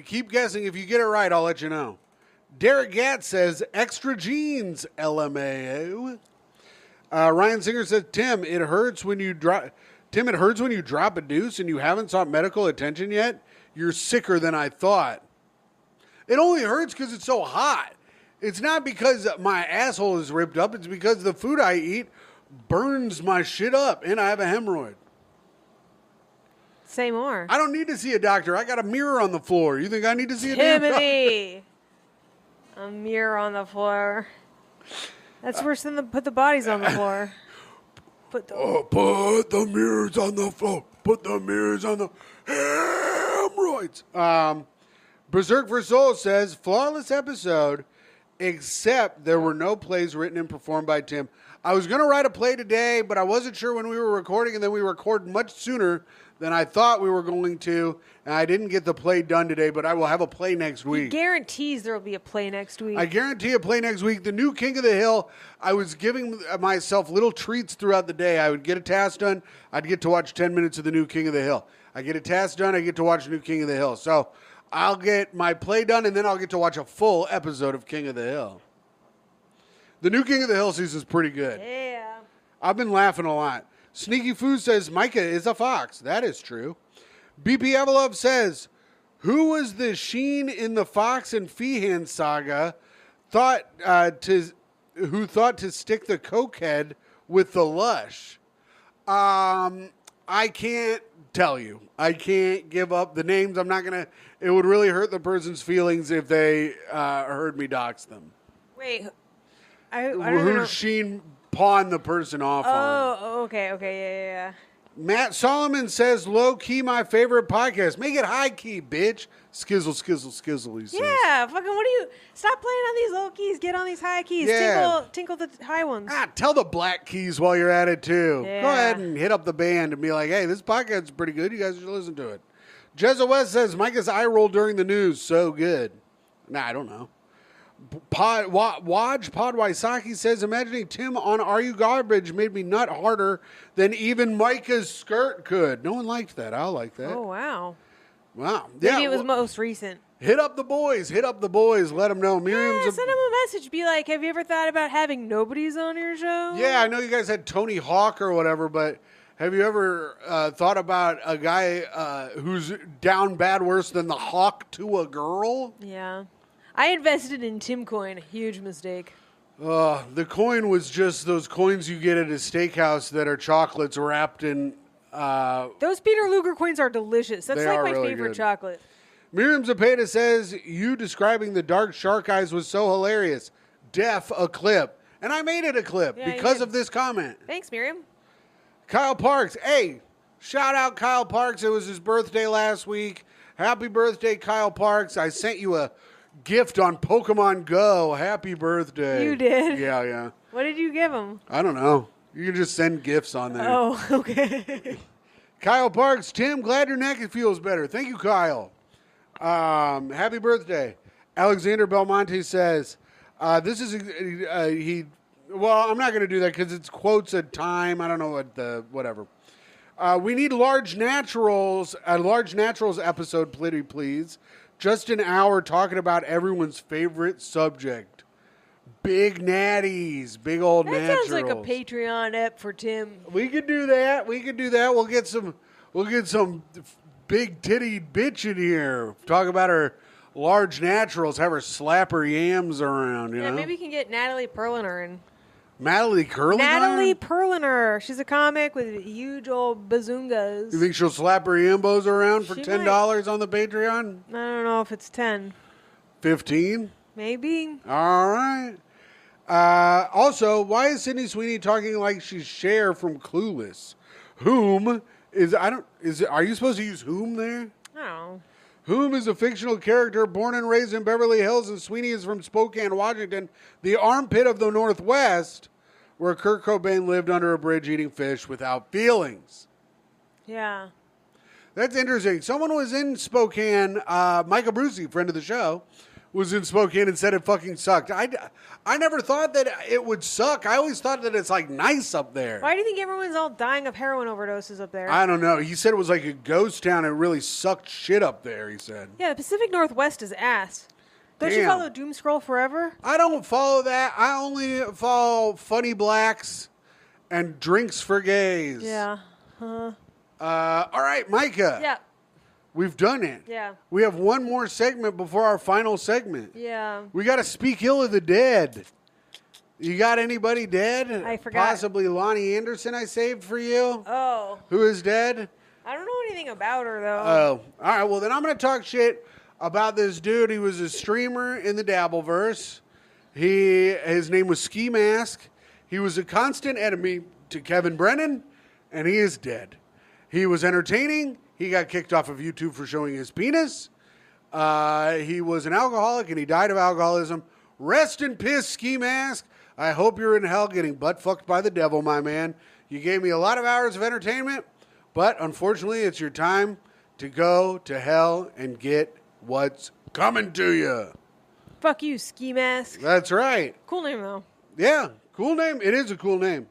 [SPEAKER 1] Keep guessing. If you get it right, I'll let you know. Derek Gatt says, extra jeans, LMAO. Ryan Singer says, Tim, it hurts when you drop a deuce and you haven't sought medical attention yet. You're sicker than I thought. It only hurts because it's so hot. It's not because my asshole is ripped up. It's because the food I eat burns my shit up and I have a hemorrhoid.
[SPEAKER 2] Say more.
[SPEAKER 1] I don't need to see a doctor. I got a mirror on the floor. You think I need to see a damn doctor?
[SPEAKER 2] Timothy. A mirror on the floor. That's worse than put the bodies on the floor.
[SPEAKER 1] Put the mirrors on the floor. Put the mirrors on the hemorrhoids. Berserk for Soul says, flawless episode, except there were no plays written and performed by Tim. I was going to write a play today, but I wasn't sure when we were recording, and then we recorded much sooner than I thought we were going to, and I didn't get the play done today, but I will have a play next week.
[SPEAKER 2] Guarantees there will be a play next week.
[SPEAKER 1] I guarantee a play next week. The new King of the Hill, I was giving myself little treats throughout the day. I would get a task done. I'd get to watch 10 minutes of the new King of the Hill. I get a task done. I get to watch the new King of the Hill. So I'll get my play done, and then I'll get to watch a full episode of King of the Hill. The new King of the Hill season is pretty good.
[SPEAKER 2] Yeah.
[SPEAKER 1] I've been laughing a lot. Sneaky Foo says, Myka is a fox. That is true. BP Evelov says, who was the Sheen in the Fox and Feehan saga who thought to stick the cokehead with the lush? I can't tell you. I can't give up the names. I'm not going to. It would really hurt the person's feelings if they heard me dox them.
[SPEAKER 2] Wait. I don't even know.
[SPEAKER 1] Who Sheen pawned the person off on.
[SPEAKER 2] Oh, okay, yeah.
[SPEAKER 1] Matt Solomon says, low-key my favorite podcast. Make it high-key, bitch. Skizzle, he says.
[SPEAKER 2] Yeah, fucking what do you... Stop playing on these low keys. Get on these high keys.
[SPEAKER 1] Yeah.
[SPEAKER 2] Tinkle the high ones.
[SPEAKER 1] Tell the black keys while you're at it, too.
[SPEAKER 2] Yeah.
[SPEAKER 1] Go ahead and hit up the band and be like, hey, this podcast is pretty good. You guys should listen to it. Jezza West says, Micah's eye roll during the news. So good. I don't know. Waj Podwaisaki says, imagining Tim on Are You Garbage made me nut harder than even Micah's skirt could. No one liked that. I like that.
[SPEAKER 2] Oh, wow.
[SPEAKER 1] Wow.
[SPEAKER 2] Maybe it was most recent.
[SPEAKER 1] Hit up the boys. Let them know.
[SPEAKER 2] Yeah, send them a message. Be like, have you ever thought about having nobodies on your show?
[SPEAKER 1] Yeah, I know you guys had Tony Hawk or whatever, but have you ever thought about a guy who's down bad worse than the Hawk to a girl?
[SPEAKER 2] Yeah. I invested in Tim Coin. Huge mistake.
[SPEAKER 1] The coin was just those coins you get at a steakhouse that are chocolates wrapped in...
[SPEAKER 2] Those Peter Luger coins are delicious. That's
[SPEAKER 1] They
[SPEAKER 2] like
[SPEAKER 1] are
[SPEAKER 2] my
[SPEAKER 1] really
[SPEAKER 2] favorite
[SPEAKER 1] good.
[SPEAKER 2] chocolate.
[SPEAKER 1] Miriam Zapata says, you describing the dark shark eyes was so hilarious. A clip. And I made it a clip
[SPEAKER 2] Yeah, you
[SPEAKER 1] because
[SPEAKER 2] did.
[SPEAKER 1] of this comment.
[SPEAKER 2] Thanks, Miriam.
[SPEAKER 1] Kyle Parks. Hey, shout out Kyle Parks. It was his birthday last week. Happy birthday, Kyle Parks. I sent you a gift on Pokemon Go. Happy birthday.
[SPEAKER 2] You did?
[SPEAKER 1] Yeah.
[SPEAKER 2] What did you give him?
[SPEAKER 1] I don't know. You can just send gifts on there.
[SPEAKER 2] Oh, okay.
[SPEAKER 1] Kyle Parks. Tim, glad your neck feels better. Thank you, Kyle. Happy birthday. Alexander Belmonte says, this is, well, I'm not going to do that because it's quotes at time. I don't know whatever. We need a large naturals episode, please. Just an hour talking about everyone's favorite subject. Big natties, big old
[SPEAKER 2] That
[SPEAKER 1] naturals.
[SPEAKER 2] sounds like a Patreon ep for Tim.
[SPEAKER 1] We could do that. We'll get some big titty bitch in here. Talk about her large naturals. Have her slap her yams around. You know?
[SPEAKER 2] Maybe we can get Natalie Perliner in.
[SPEAKER 1] Natalie
[SPEAKER 2] Perliner. She's a comic with huge old bazungas.
[SPEAKER 1] You think she'll slap her yambos around for
[SPEAKER 2] She
[SPEAKER 1] $10 on the Patreon?
[SPEAKER 2] I don't know if it's 10.
[SPEAKER 1] 15?
[SPEAKER 2] Maybe.
[SPEAKER 1] All right. Also, why is Sydney Sweeney talking like she's Cher from Clueless? Are you supposed to use whom there?
[SPEAKER 2] I don't know.
[SPEAKER 1] Whom is a fictional character born and raised in Beverly Hills, and Sweeney is from Spokane, Washington, the armpit of the Northwest, where Kurt Cobain lived under a bridge eating fish without feelings.
[SPEAKER 2] Yeah.
[SPEAKER 1] That's interesting. Someone was in Spokane, Myka Brucey, friend of the show, was in Spokane and said it fucking sucked. I never thought that it would suck. I always thought that it's like nice up there.
[SPEAKER 2] Why do you think everyone's all dying of heroin overdoses up there?
[SPEAKER 1] I don't know. He said it was like a ghost town. It really sucked shit up there, he said.
[SPEAKER 2] Yeah, the Pacific Northwest is ass. Don't you
[SPEAKER 1] Damn.
[SPEAKER 2] follow Doom Scroll Forever?
[SPEAKER 1] I don't follow that. I only follow Funny Blacks and Drinks for Gays.
[SPEAKER 2] Yeah.
[SPEAKER 1] All right, Myka.
[SPEAKER 2] Yeah.
[SPEAKER 1] We've done it.
[SPEAKER 2] Yeah.
[SPEAKER 1] We have one more segment before our final segment.
[SPEAKER 2] Yeah.
[SPEAKER 1] We got to speak ill of the dead. You got anybody dead?
[SPEAKER 2] I forgot.
[SPEAKER 1] Possibly Lonnie Anderson I saved for you.
[SPEAKER 2] Oh.
[SPEAKER 1] Who is dead?
[SPEAKER 2] I don't know anything about her, though.
[SPEAKER 1] Oh. All right, well, then I'm going to talk shit about this dude. He was a streamer in the Dabbleverse. His name was Ski Mask. He was a constant enemy to Kevin Brennan, and he is dead. He was entertaining. He got kicked off of YouTube for showing his penis. He was an alcoholic, and he died of alcoholism. Rest in piss, Ski Mask. I hope you're in hell getting butt-fucked by the devil, my man. You gave me a lot of hours of entertainment, but unfortunately, it's your time to go to hell and get what's coming to you.
[SPEAKER 2] Fuck you, Ski Mask.
[SPEAKER 1] That's right.
[SPEAKER 2] Cool name, though.
[SPEAKER 1] Yeah, cool name. It is a cool name.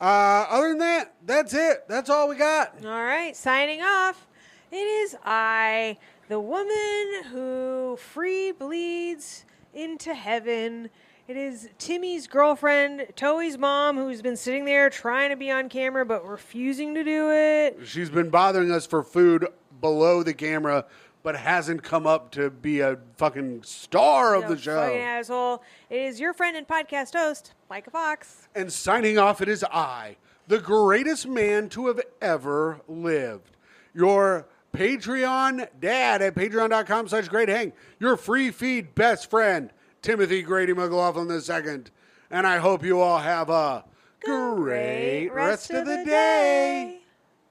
[SPEAKER 1] Other than that, that's it. That's all we got.
[SPEAKER 2] All right, signing off. It is I, the woman who free bleeds into heaven. It is Timmy's girlfriend, Toey's mom, who's been sitting there trying to be on camera but refusing to do it.
[SPEAKER 1] She's been bothering us for food below the camera, but hasn't come up to be a fucking star of the show.
[SPEAKER 2] Fucking asshole. It is your friend and podcast host, Myka Fox.
[SPEAKER 1] And signing off, it is I, the greatest man to have ever lived. Your Patreon dad at patreon.com/greathang. Your free feed best friend, Timothy Grady McLaughlin II. And I hope you all have a great rest of the day.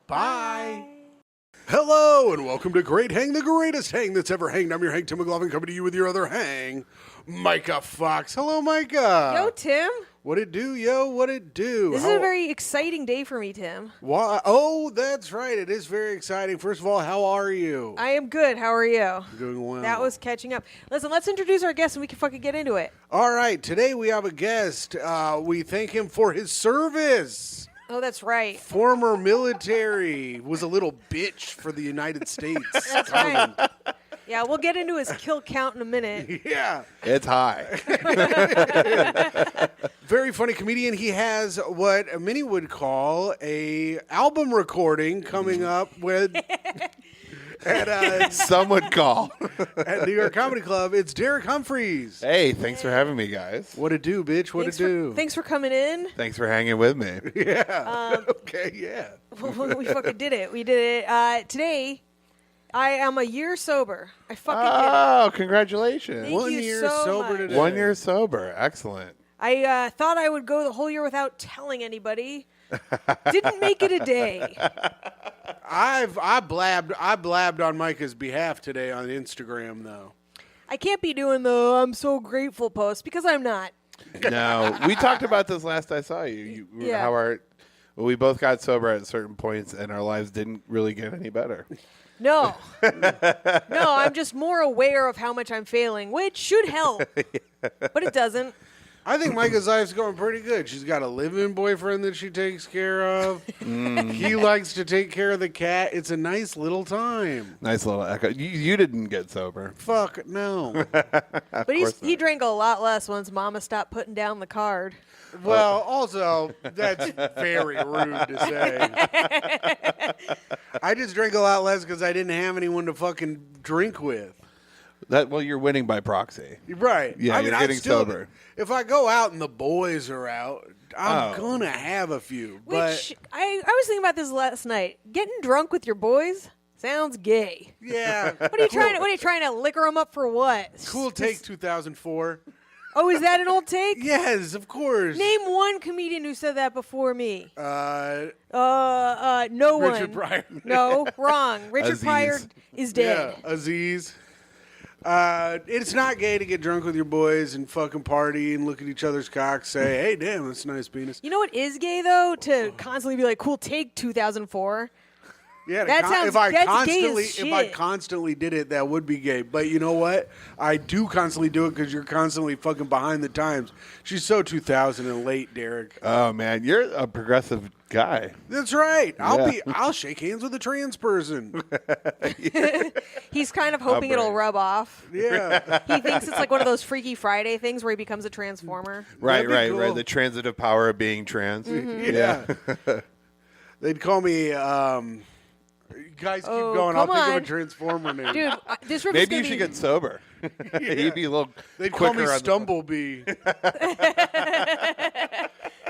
[SPEAKER 1] Bye. Hello and welcome to Great Hang, the greatest hang that's ever hanged. I'm your hang, Tim McLaughlin, coming to you with your other hang, Myka Fox. Hello, Myka.
[SPEAKER 2] Yo, Tim.
[SPEAKER 1] What it do, yo? What it do?
[SPEAKER 2] This is a very exciting day for me, Tim.
[SPEAKER 1] Why? Oh, that's right. It is very exciting. First of all, how are you?
[SPEAKER 2] I am good. How are you?
[SPEAKER 1] Doing well.
[SPEAKER 2] That was catching up. Listen, let's introduce our guest and we can fucking get into it.
[SPEAKER 1] All right. Today we have a guest. We thank him for his service.
[SPEAKER 2] Oh, that's right.
[SPEAKER 1] Former military, was a little bitch for the United States.
[SPEAKER 2] That's right. Yeah, we'll get into his kill count in a minute.
[SPEAKER 1] Yeah.
[SPEAKER 7] It's high.
[SPEAKER 1] Very funny comedian. He has what many would call a album recording coming up with at
[SPEAKER 7] Some would call.
[SPEAKER 1] at New York Comedy Club. It's Derek Humphreys.
[SPEAKER 7] Hey, thanks for having me, guys.
[SPEAKER 1] What it do, bitch? What it do?
[SPEAKER 2] Thanks for coming in.
[SPEAKER 7] Thanks for hanging with me.
[SPEAKER 1] Yeah. Okay. Yeah.
[SPEAKER 2] We fucking did it. We did it. Today, I am a year sober. I fucking did it.
[SPEAKER 7] Oh, congratulations.
[SPEAKER 2] Thank
[SPEAKER 1] One
[SPEAKER 2] you
[SPEAKER 1] year
[SPEAKER 2] so
[SPEAKER 1] sober
[SPEAKER 2] much.
[SPEAKER 1] today.
[SPEAKER 7] 1 year sober. Excellent.
[SPEAKER 2] I thought I would go the whole year without telling anybody. Didn't make it a day.
[SPEAKER 1] I blabbed on Myka's behalf today on Instagram though.
[SPEAKER 2] I can't be doing the I'm so grateful post because I'm not.
[SPEAKER 7] No, we talked about this last I saw you.
[SPEAKER 2] Yeah.
[SPEAKER 7] How we both got sober at certain points, and our lives didn't really get any better.
[SPEAKER 2] No. No, I'm just more aware of how much I'm failing, which should help. But it doesn't.
[SPEAKER 1] I think Myka's life's going pretty good. She's got a live-in boyfriend that she takes care of. He likes to take care of the cat. It's a nice little time.
[SPEAKER 7] Nice little echo. You didn't get sober.
[SPEAKER 1] Fuck no.
[SPEAKER 2] But he drank a lot less once Mama stopped putting down the card.
[SPEAKER 1] Well, also, that's very rude to say. I just drank a lot less because I didn't have anyone to fucking drink with.
[SPEAKER 7] Well, you're winning by proxy.
[SPEAKER 1] Right.
[SPEAKER 7] Yeah,
[SPEAKER 1] I mean,
[SPEAKER 7] you're
[SPEAKER 1] I
[SPEAKER 7] getting
[SPEAKER 1] still,
[SPEAKER 7] sober.
[SPEAKER 1] If I go out and the boys are out, I'm going to have a few.
[SPEAKER 2] Which, I was thinking about this last night. Getting drunk with your boys sounds gay.
[SPEAKER 1] But, yeah.
[SPEAKER 2] What are you trying to liquor them up for what?
[SPEAKER 1] Cool take 2004.
[SPEAKER 2] Oh, is that an old take?
[SPEAKER 1] Yes, of course.
[SPEAKER 2] Name one comedian who said that before me.
[SPEAKER 1] No
[SPEAKER 2] No one.
[SPEAKER 1] Richard Pryor.
[SPEAKER 2] No, wrong. Richard
[SPEAKER 7] Aziz.
[SPEAKER 2] Pryor is dead.
[SPEAKER 1] Yeah, Aziz. It's not gay to get drunk with your boys and fucking party and look at each other's cocks, say, hey, damn, that's a nice penis.
[SPEAKER 2] You know what is gay, though? To constantly be like, cool, take 2004.
[SPEAKER 1] Yeah,
[SPEAKER 2] That sounds- that's gay as
[SPEAKER 1] if I
[SPEAKER 2] shit.
[SPEAKER 1] constantly did it, that would be gay. But you know what? I do constantly do it because you're constantly fucking behind the times. She's so 2000 and late, Derek.
[SPEAKER 7] Oh man, you're a progressive guy.
[SPEAKER 1] That's right. I'll shake hands with a trans person.
[SPEAKER 2] He's kind of hoping it'll
[SPEAKER 7] brave.
[SPEAKER 2] rub off.
[SPEAKER 1] Yeah.
[SPEAKER 2] He thinks it's like one of those Freaky Friday things where he becomes a transformer.
[SPEAKER 7] Right,
[SPEAKER 1] be
[SPEAKER 7] right,
[SPEAKER 1] cool.
[SPEAKER 7] right. The transitive power of being trans.
[SPEAKER 1] Yeah. They'd call me. Guys, keep
[SPEAKER 2] Oh,
[SPEAKER 1] going. I'll
[SPEAKER 2] come
[SPEAKER 1] think of
[SPEAKER 2] on.
[SPEAKER 1] a transformer name.
[SPEAKER 2] Dude, this riff is
[SPEAKER 7] Maybe
[SPEAKER 2] gonna
[SPEAKER 7] you should
[SPEAKER 2] be-
[SPEAKER 7] get sober. You'd be a little
[SPEAKER 1] They'd call
[SPEAKER 7] quicker
[SPEAKER 1] me
[SPEAKER 7] on the-
[SPEAKER 1] Stumblebee.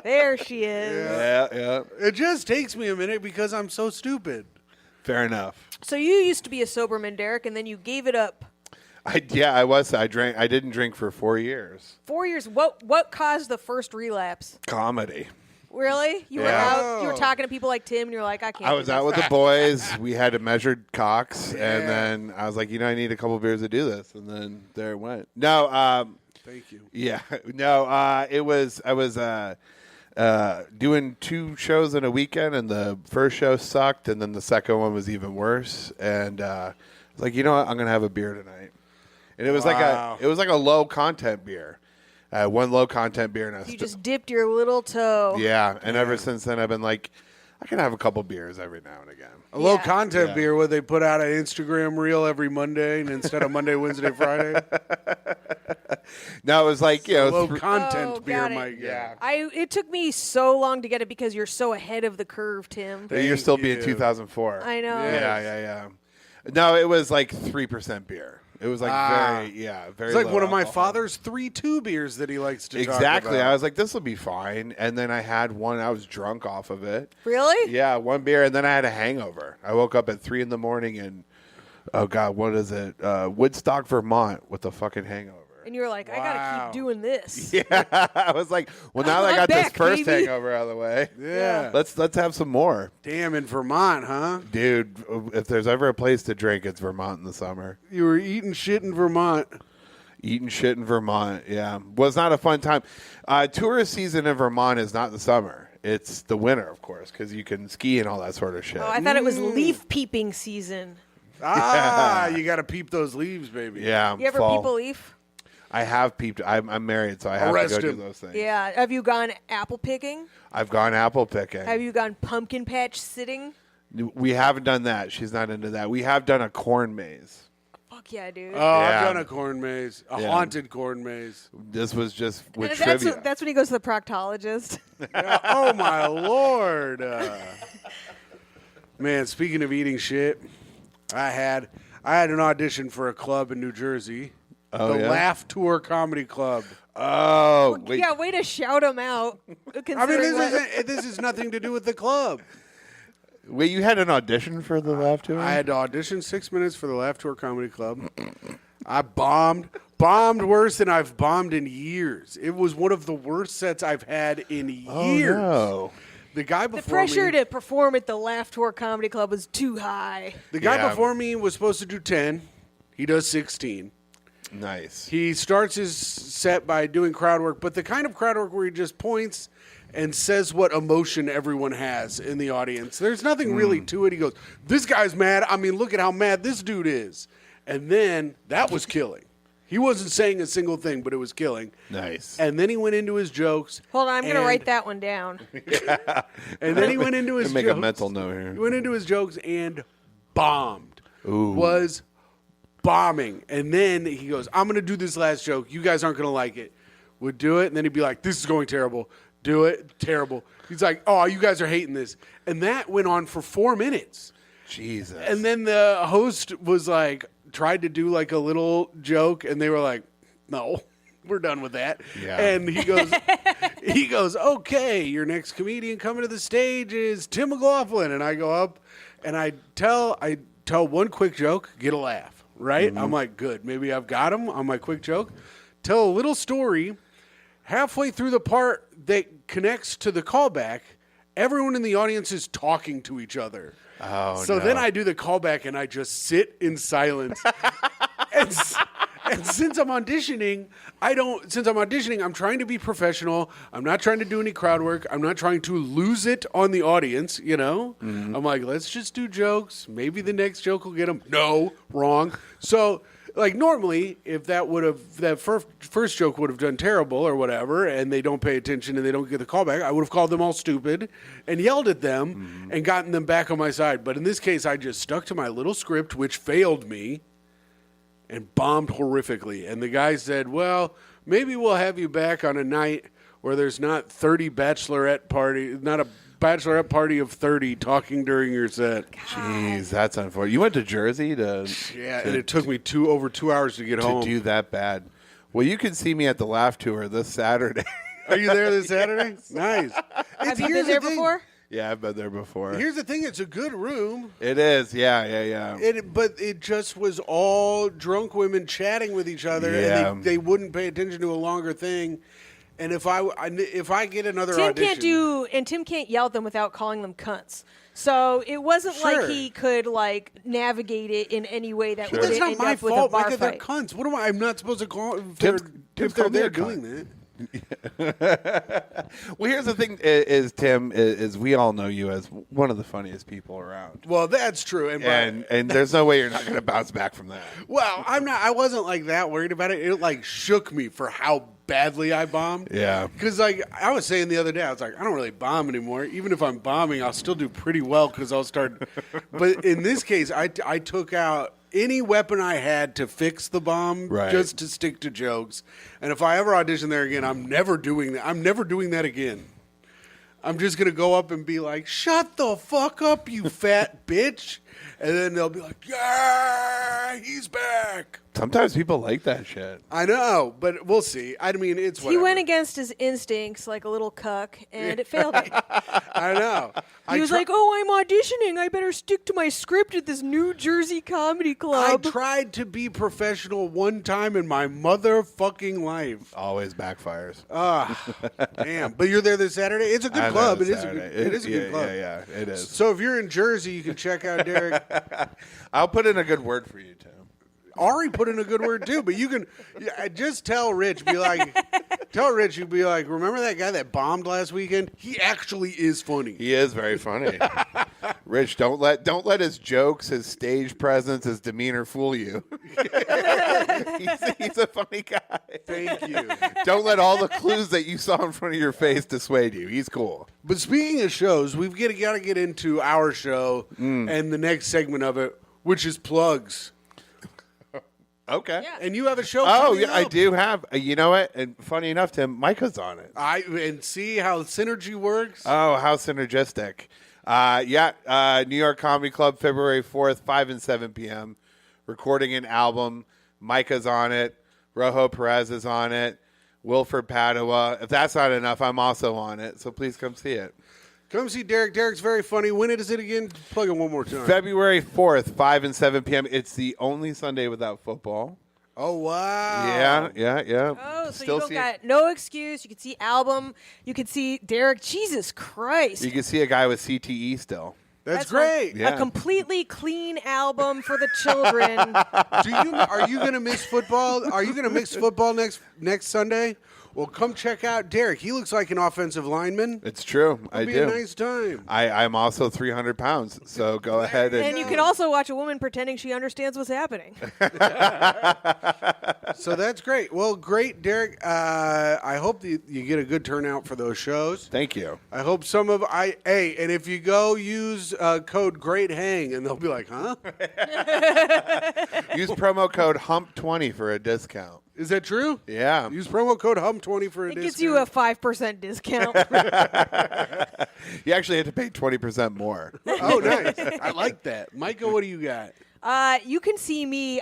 [SPEAKER 2] There she is.
[SPEAKER 7] Yeah.
[SPEAKER 1] It just takes me a minute because I'm so stupid.
[SPEAKER 7] Fair enough.
[SPEAKER 2] So you used to be a soberman, Derek, and then you gave it up.
[SPEAKER 7] I was. I didn't drink for 4 years.
[SPEAKER 2] 4 years. What caused the first relapse?
[SPEAKER 7] Comedy.
[SPEAKER 2] Really? You were
[SPEAKER 7] Yeah.
[SPEAKER 2] out. You were talking to people like Tim, and you're like, I can't.
[SPEAKER 7] I
[SPEAKER 2] do
[SPEAKER 7] was
[SPEAKER 2] this.
[SPEAKER 7] out with the boys. We had a measured cocks,
[SPEAKER 1] Yeah.
[SPEAKER 7] and then I was like, I need a couple beers to do this, and then there it went. No,
[SPEAKER 1] Thank you.
[SPEAKER 7] yeah, no, I was doing 2 shows in a weekend, and the first show sucked, and then the second one was even worse. And I was like, you know what? I'm gonna have a beer tonight, and it was
[SPEAKER 1] Wow.
[SPEAKER 7] like a low content beer. One low content beer, and I
[SPEAKER 2] You just dipped your little toe.
[SPEAKER 7] yeah. And ever since then, I've been like, I can have a couple beers every now and again.
[SPEAKER 1] A low
[SPEAKER 2] Yeah.
[SPEAKER 1] content
[SPEAKER 7] Yeah.
[SPEAKER 1] beer where they put out an Instagram reel every Monday and instead of Monday, Wednesday, Friday.
[SPEAKER 7] No, it was like
[SPEAKER 1] Low
[SPEAKER 7] thr-
[SPEAKER 1] content
[SPEAKER 2] Oh,
[SPEAKER 1] beer,
[SPEAKER 2] got it.
[SPEAKER 1] Mike.
[SPEAKER 7] Yeah.
[SPEAKER 2] It took me so long to get it because you're so ahead of the curve, Tim.
[SPEAKER 7] You're still
[SPEAKER 1] Thank
[SPEAKER 7] being
[SPEAKER 1] you.
[SPEAKER 7] 2004.
[SPEAKER 2] I know.
[SPEAKER 7] Yeah. No, it was like 3% beer. It was like very
[SPEAKER 1] It's like
[SPEAKER 7] low
[SPEAKER 1] one of my
[SPEAKER 7] alcohol.
[SPEAKER 1] father's 3-2 beers that he likes to talk
[SPEAKER 7] Exactly.
[SPEAKER 1] about.
[SPEAKER 7] I was like, this will be fine. And then I had one. I was drunk off of it.
[SPEAKER 2] Really?
[SPEAKER 7] Yeah, one beer, and then I had a hangover. I woke up at 3 a.m. and oh god, what is it? Woodstock, Vermont, with a fucking hangover.
[SPEAKER 2] And you're like, I gotta
[SPEAKER 1] Wow.
[SPEAKER 2] keep doing this.
[SPEAKER 7] Yeah, I was like, well, now that I
[SPEAKER 2] I'm
[SPEAKER 7] got this
[SPEAKER 2] back,
[SPEAKER 7] first
[SPEAKER 2] baby.
[SPEAKER 7] hangover out of the way,
[SPEAKER 1] Yeah.
[SPEAKER 7] let's have some more,
[SPEAKER 1] Damn, in Vermont, huh?
[SPEAKER 7] dude. If there's ever a place to drink, it's Vermont in the summer.
[SPEAKER 1] You were eating shit in Vermont.
[SPEAKER 7] Eating shit in Vermont, yeah, was not a fun time. Tourist season in Vermont is not the summer; it's the winter, of course, because you can ski and all that sort of shit.
[SPEAKER 2] Oh, I thought it was leaf peeping season.
[SPEAKER 1] You got to peep those leaves, baby.
[SPEAKER 7] Yeah,
[SPEAKER 2] You ever
[SPEAKER 7] fall.
[SPEAKER 2] peep a leaf?
[SPEAKER 7] I have peeped. I'm married, so I have
[SPEAKER 1] Arrest
[SPEAKER 7] to go
[SPEAKER 1] him.
[SPEAKER 7] do those things.
[SPEAKER 2] Yeah. Have you gone apple picking?
[SPEAKER 7] I've gone apple picking.
[SPEAKER 2] Have you gone pumpkin patch sitting?
[SPEAKER 7] We haven't done that. She's not into that. We have done a corn maze.
[SPEAKER 2] Fuck yeah, dude.
[SPEAKER 1] Oh,
[SPEAKER 7] Yeah.
[SPEAKER 1] I've done a corn maze, a
[SPEAKER 7] Yeah.
[SPEAKER 1] haunted corn maze.
[SPEAKER 7] This was just with
[SPEAKER 2] that's,
[SPEAKER 7] trivia.
[SPEAKER 2] that's when he goes to the proctologist.
[SPEAKER 1] Oh my lord, man! Speaking of eating shit, I had an audition for a club in New Jersey,
[SPEAKER 7] Oh,
[SPEAKER 1] the
[SPEAKER 7] yeah?
[SPEAKER 1] Laugh Tour Comedy Club.
[SPEAKER 7] Oh, wait.
[SPEAKER 2] Yeah, way to shout him out.
[SPEAKER 1] I mean,
[SPEAKER 2] considering what-
[SPEAKER 1] this is nothing to do with the club.
[SPEAKER 7] Wait, you had an audition for the Laugh Tour?
[SPEAKER 1] I had to audition 6 minutes for the Laugh Tour Comedy Club. I bombed worse than I've bombed in years. It was one of the worst sets I've had in years.
[SPEAKER 7] Oh, no.
[SPEAKER 1] The guy
[SPEAKER 2] The
[SPEAKER 1] before
[SPEAKER 2] pressure
[SPEAKER 1] me,
[SPEAKER 2] to perform at the Laugh Tour Comedy Club was too high.
[SPEAKER 1] the guy
[SPEAKER 7] Yeah.
[SPEAKER 1] before me was supposed to do 10. He does 16.
[SPEAKER 7] Nice.
[SPEAKER 1] He starts his set by doing crowd work, but the kind of crowd work where he just points and says what emotion everyone has in the audience. There's nothing really to it. He goes, "This guy's mad. I mean, look at how mad this dude is." And then that was killing. He wasn't saying a single thing, but it was killing.
[SPEAKER 7] Nice.
[SPEAKER 1] And then he went into his jokes.
[SPEAKER 2] Hold on, I'm going to
[SPEAKER 1] and-
[SPEAKER 2] write that one down.
[SPEAKER 1] And then he went into his
[SPEAKER 7] Make
[SPEAKER 1] jokes.
[SPEAKER 7] a mental note here.
[SPEAKER 1] He went into his jokes and bombed.
[SPEAKER 7] Ooh.
[SPEAKER 1] Was bombing. And then he goes, "I'm going to do this last joke. You guys aren't going to like it." Would do it. And then he'd be like, "This is going terrible." Do it. Terrible. He's like, "Oh, you guys are hating this." And that went on for 4 minutes.
[SPEAKER 7] Jesus.
[SPEAKER 1] And then the host was like, tried to do like a little joke. And they were like, "No, we're done with that."
[SPEAKER 7] Yeah.
[SPEAKER 1] And he goes, "Okay, your next comedian coming to the stage is Tim McLaughlin." And I go up and I tell one quick joke, get a laugh, right? I'm like, good, maybe I've got him on my quick joke. Tell a little story. Halfway through the part that connects to the callback, everyone in the audience is talking to each other.
[SPEAKER 7] Oh,
[SPEAKER 1] So
[SPEAKER 7] no.
[SPEAKER 1] then I do the callback and I just sit in silence. And since I'm auditioning, I'm trying to be professional. I'm not trying to do any crowd work. I'm not trying to lose it on the audience, you know? I'm like, let's just do jokes. Maybe the next joke will get them. No, wrong. So, like, normally, if that first joke would have done terrible or whatever, and they don't pay attention and they don't get the callback, I would have called them all stupid and yelled at them and gotten them back on my side. But in this case, I just stuck to my little script, which failed me, and bombed horrifically. And the guy said, "Well, maybe we'll have you back on a night where there's not not a bachelorette party of 30 talking during your set."
[SPEAKER 7] Jeez, that's unfortunate. You went to Jersey to
[SPEAKER 1] Yeah, and it took me over 2 hours to get home.
[SPEAKER 7] do that bad. Well, you can see me at the Laugh Tour this Saturday.
[SPEAKER 1] Are you there this Saturday? Nice.
[SPEAKER 2] Have you
[SPEAKER 1] Here's
[SPEAKER 2] been there
[SPEAKER 1] the thing.
[SPEAKER 2] before?
[SPEAKER 7] Yeah, I've been there before.
[SPEAKER 1] Here's the thing. It's a good room.
[SPEAKER 7] It is. Yeah.
[SPEAKER 1] But it just was all drunk women chatting with each other,
[SPEAKER 7] Yeah.
[SPEAKER 1] and they wouldn't pay attention to a longer thing. And if I get another
[SPEAKER 2] Tim
[SPEAKER 1] audition,
[SPEAKER 2] Tim can't yell at them without calling them cunts. So it wasn't
[SPEAKER 1] Sure.
[SPEAKER 2] like he could like navigate it in any way that would
[SPEAKER 1] that's not
[SPEAKER 2] end
[SPEAKER 1] my
[SPEAKER 2] up with a
[SPEAKER 1] fault.
[SPEAKER 2] bar
[SPEAKER 1] Micah, they're
[SPEAKER 2] fight.
[SPEAKER 1] cunts. What am I? I'm not supposed to call if
[SPEAKER 7] Tim's
[SPEAKER 1] they're
[SPEAKER 7] called me
[SPEAKER 1] there
[SPEAKER 7] a cunt.
[SPEAKER 1] doing that.
[SPEAKER 7] Well, here's the thing: is Tim is we all know you as one of the funniest people around,
[SPEAKER 1] Well, that's true.
[SPEAKER 7] and there's no way you're not going to bounce back from that.
[SPEAKER 1] Well, I'm not. I wasn't like that worried about it. It like shook me for how badly I bombed.
[SPEAKER 7] Yeah.
[SPEAKER 1] Because like I was saying the other day, I was like, I don't really bomb anymore. Even if I'm bombing, I'll still do pretty well because I'll start. But in this case, I took out any weapon I had to fix the bomb,
[SPEAKER 7] Right.
[SPEAKER 1] just to stick to jokes. And if I ever audition there again, I'm never doing that. I'm never doing that again. I'm just gonna go up and be like, "Shut the fuck up, you fat bitch," and then they'll be like, "Yeah, he's back."
[SPEAKER 7] Sometimes people like that shit.
[SPEAKER 1] I know, but we'll see. I mean, it's
[SPEAKER 2] He
[SPEAKER 1] whatever.
[SPEAKER 2] went against his instincts like a little cuck, and it failed him.
[SPEAKER 1] I know.
[SPEAKER 2] He was like, "Oh, I'm auditioning. I better stick to my script at this New Jersey comedy
[SPEAKER 1] I
[SPEAKER 2] club."
[SPEAKER 1] tried to be professional one time in my motherfucking life.
[SPEAKER 7] Always backfires.
[SPEAKER 1] Damn. But you're there this Saturday? It's a good
[SPEAKER 7] I'm
[SPEAKER 1] club.
[SPEAKER 7] there
[SPEAKER 1] It is a
[SPEAKER 7] Saturday.
[SPEAKER 1] good, it is a good club.
[SPEAKER 7] Yeah, it is.
[SPEAKER 1] So if you're in Jersey, you can check out Derek.
[SPEAKER 7] I'll put in a good word for you, Tim.
[SPEAKER 1] Ari put in a good word too, but you can just tell Rich, you'd be like, remember that guy that bombed last weekend? He actually is funny.
[SPEAKER 7] He is very funny. Rich, don't let his jokes, his stage presence, his demeanor fool you. he's a funny guy.
[SPEAKER 1] Thank you.
[SPEAKER 7] Don't let all the clues that you saw in front of your face dissuade you. He's cool.
[SPEAKER 1] But speaking of shows, we've got to get into our show and the next segment of it, which is plugs.
[SPEAKER 7] Okay.
[SPEAKER 2] Yeah.
[SPEAKER 1] And you have a show.
[SPEAKER 7] Oh,
[SPEAKER 1] coming
[SPEAKER 7] yeah, I
[SPEAKER 1] up.
[SPEAKER 7] do have. You know what? And funny enough, Tim, Myka's on it.
[SPEAKER 1] And see how synergy works.
[SPEAKER 7] Oh, how synergistic. New York Comedy Club, February 4th, 5 and 7 p.m. Recording an album. Myka's on it. Rojo Perez is on it. Wilford Padua. If that's not enough, I'm also on it. So please come see it.
[SPEAKER 1] Come see Derek. Derek's very funny. When is it again? Plug it one more time.
[SPEAKER 7] February 4th, 5 and 7 p.m. It's the only Sunday without football.
[SPEAKER 1] Oh wow.
[SPEAKER 7] Yeah.
[SPEAKER 2] Oh, so
[SPEAKER 7] Still
[SPEAKER 2] you don't
[SPEAKER 7] see
[SPEAKER 2] got no excuse. You can see album. You can see Derek. Jesus Christ.
[SPEAKER 7] you can see a guy with CTE still.
[SPEAKER 1] That's
[SPEAKER 2] fun.
[SPEAKER 1] great.
[SPEAKER 7] Yeah.
[SPEAKER 2] A completely clean album for the children.
[SPEAKER 1] Are you gonna miss football? Are you gonna miss football next Sunday? Well, come check out Derek. He looks like an offensive lineman.
[SPEAKER 7] It's true.
[SPEAKER 1] It'll
[SPEAKER 7] I
[SPEAKER 1] be
[SPEAKER 7] do.
[SPEAKER 1] a nice time.
[SPEAKER 7] I'm also 300 pounds, so go ahead
[SPEAKER 2] And you can also watch a woman pretending she understands what's happening.
[SPEAKER 1] So that's great. Well, great, Derek. I hope that you get a good turnout for those shows.
[SPEAKER 7] Thank you.
[SPEAKER 1] I hope and if you go use code GreatHang, and they'll be like, huh?
[SPEAKER 7] Use promo code HUMP20 for a discount.
[SPEAKER 1] Is that true?
[SPEAKER 7] Yeah.
[SPEAKER 1] Use promo code HUMP20 for a
[SPEAKER 2] It
[SPEAKER 1] discount.
[SPEAKER 2] gets you a 5% discount.
[SPEAKER 7] You actually have to pay 20% more.
[SPEAKER 1] Oh, nice. I like that. Myka, what do you got?
[SPEAKER 2] You can see me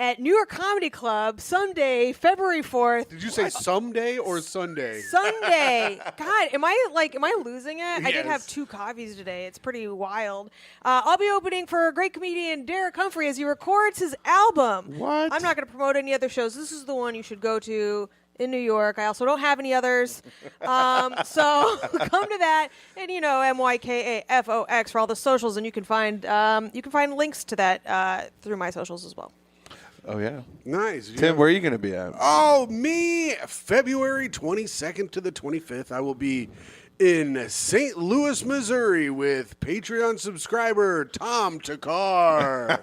[SPEAKER 2] at New York Comedy Club Sunday, February 4th.
[SPEAKER 1] Did you say someday or Sunday?
[SPEAKER 2] Sunday. God, am I losing it? I did
[SPEAKER 1] Yes.
[SPEAKER 2] have 2 coffees today. It's pretty wild. I'll be opening for a great comedian Derek Humphrey as he records his album.
[SPEAKER 7] What?
[SPEAKER 2] I'm not going to promote any other shows. This is the one you should go to in New York. I also don't have any others. So come to that, and MYKAFOX for all the socials, and you can find links to that through my socials as well.
[SPEAKER 7] Oh, yeah.
[SPEAKER 1] Nice.
[SPEAKER 7] Tim, where are you going to be at?
[SPEAKER 1] Oh, me, February 22nd to the 25th, I will be in St. Louis, Missouri with Patreon subscriber Tom Takar.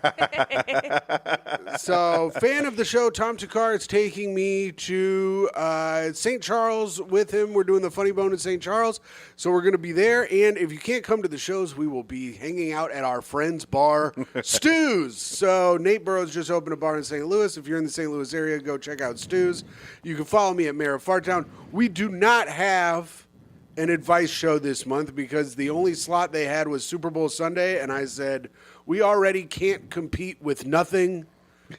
[SPEAKER 1] So, fan of the show, Tom Takar is taking me to St. Charles with him. We're doing the Funny Bone in St. Charles. So, we're going to be there. And if you can't come to the shows, we will be hanging out at our friend's bar, Stu's. So, Nate Burrows just opened a bar in St. Louis. If you're in the St. Louis area, go check out Stu's. You can follow me at Mayor of Fartown. We do not have an advice show this month because the only slot they had was Super Bowl Sunday, and I said, we already can't compete with nothing,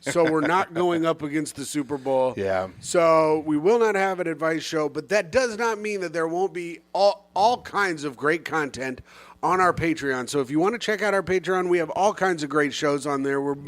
[SPEAKER 1] so we're not going up against the Super Bowl.
[SPEAKER 7] Yeah.
[SPEAKER 1] So we will not have an advice show, but that does not mean that there won't be all kinds of great content on our Patreon. So if you want to check out our Patreon, we have all kinds of great shows on there. We've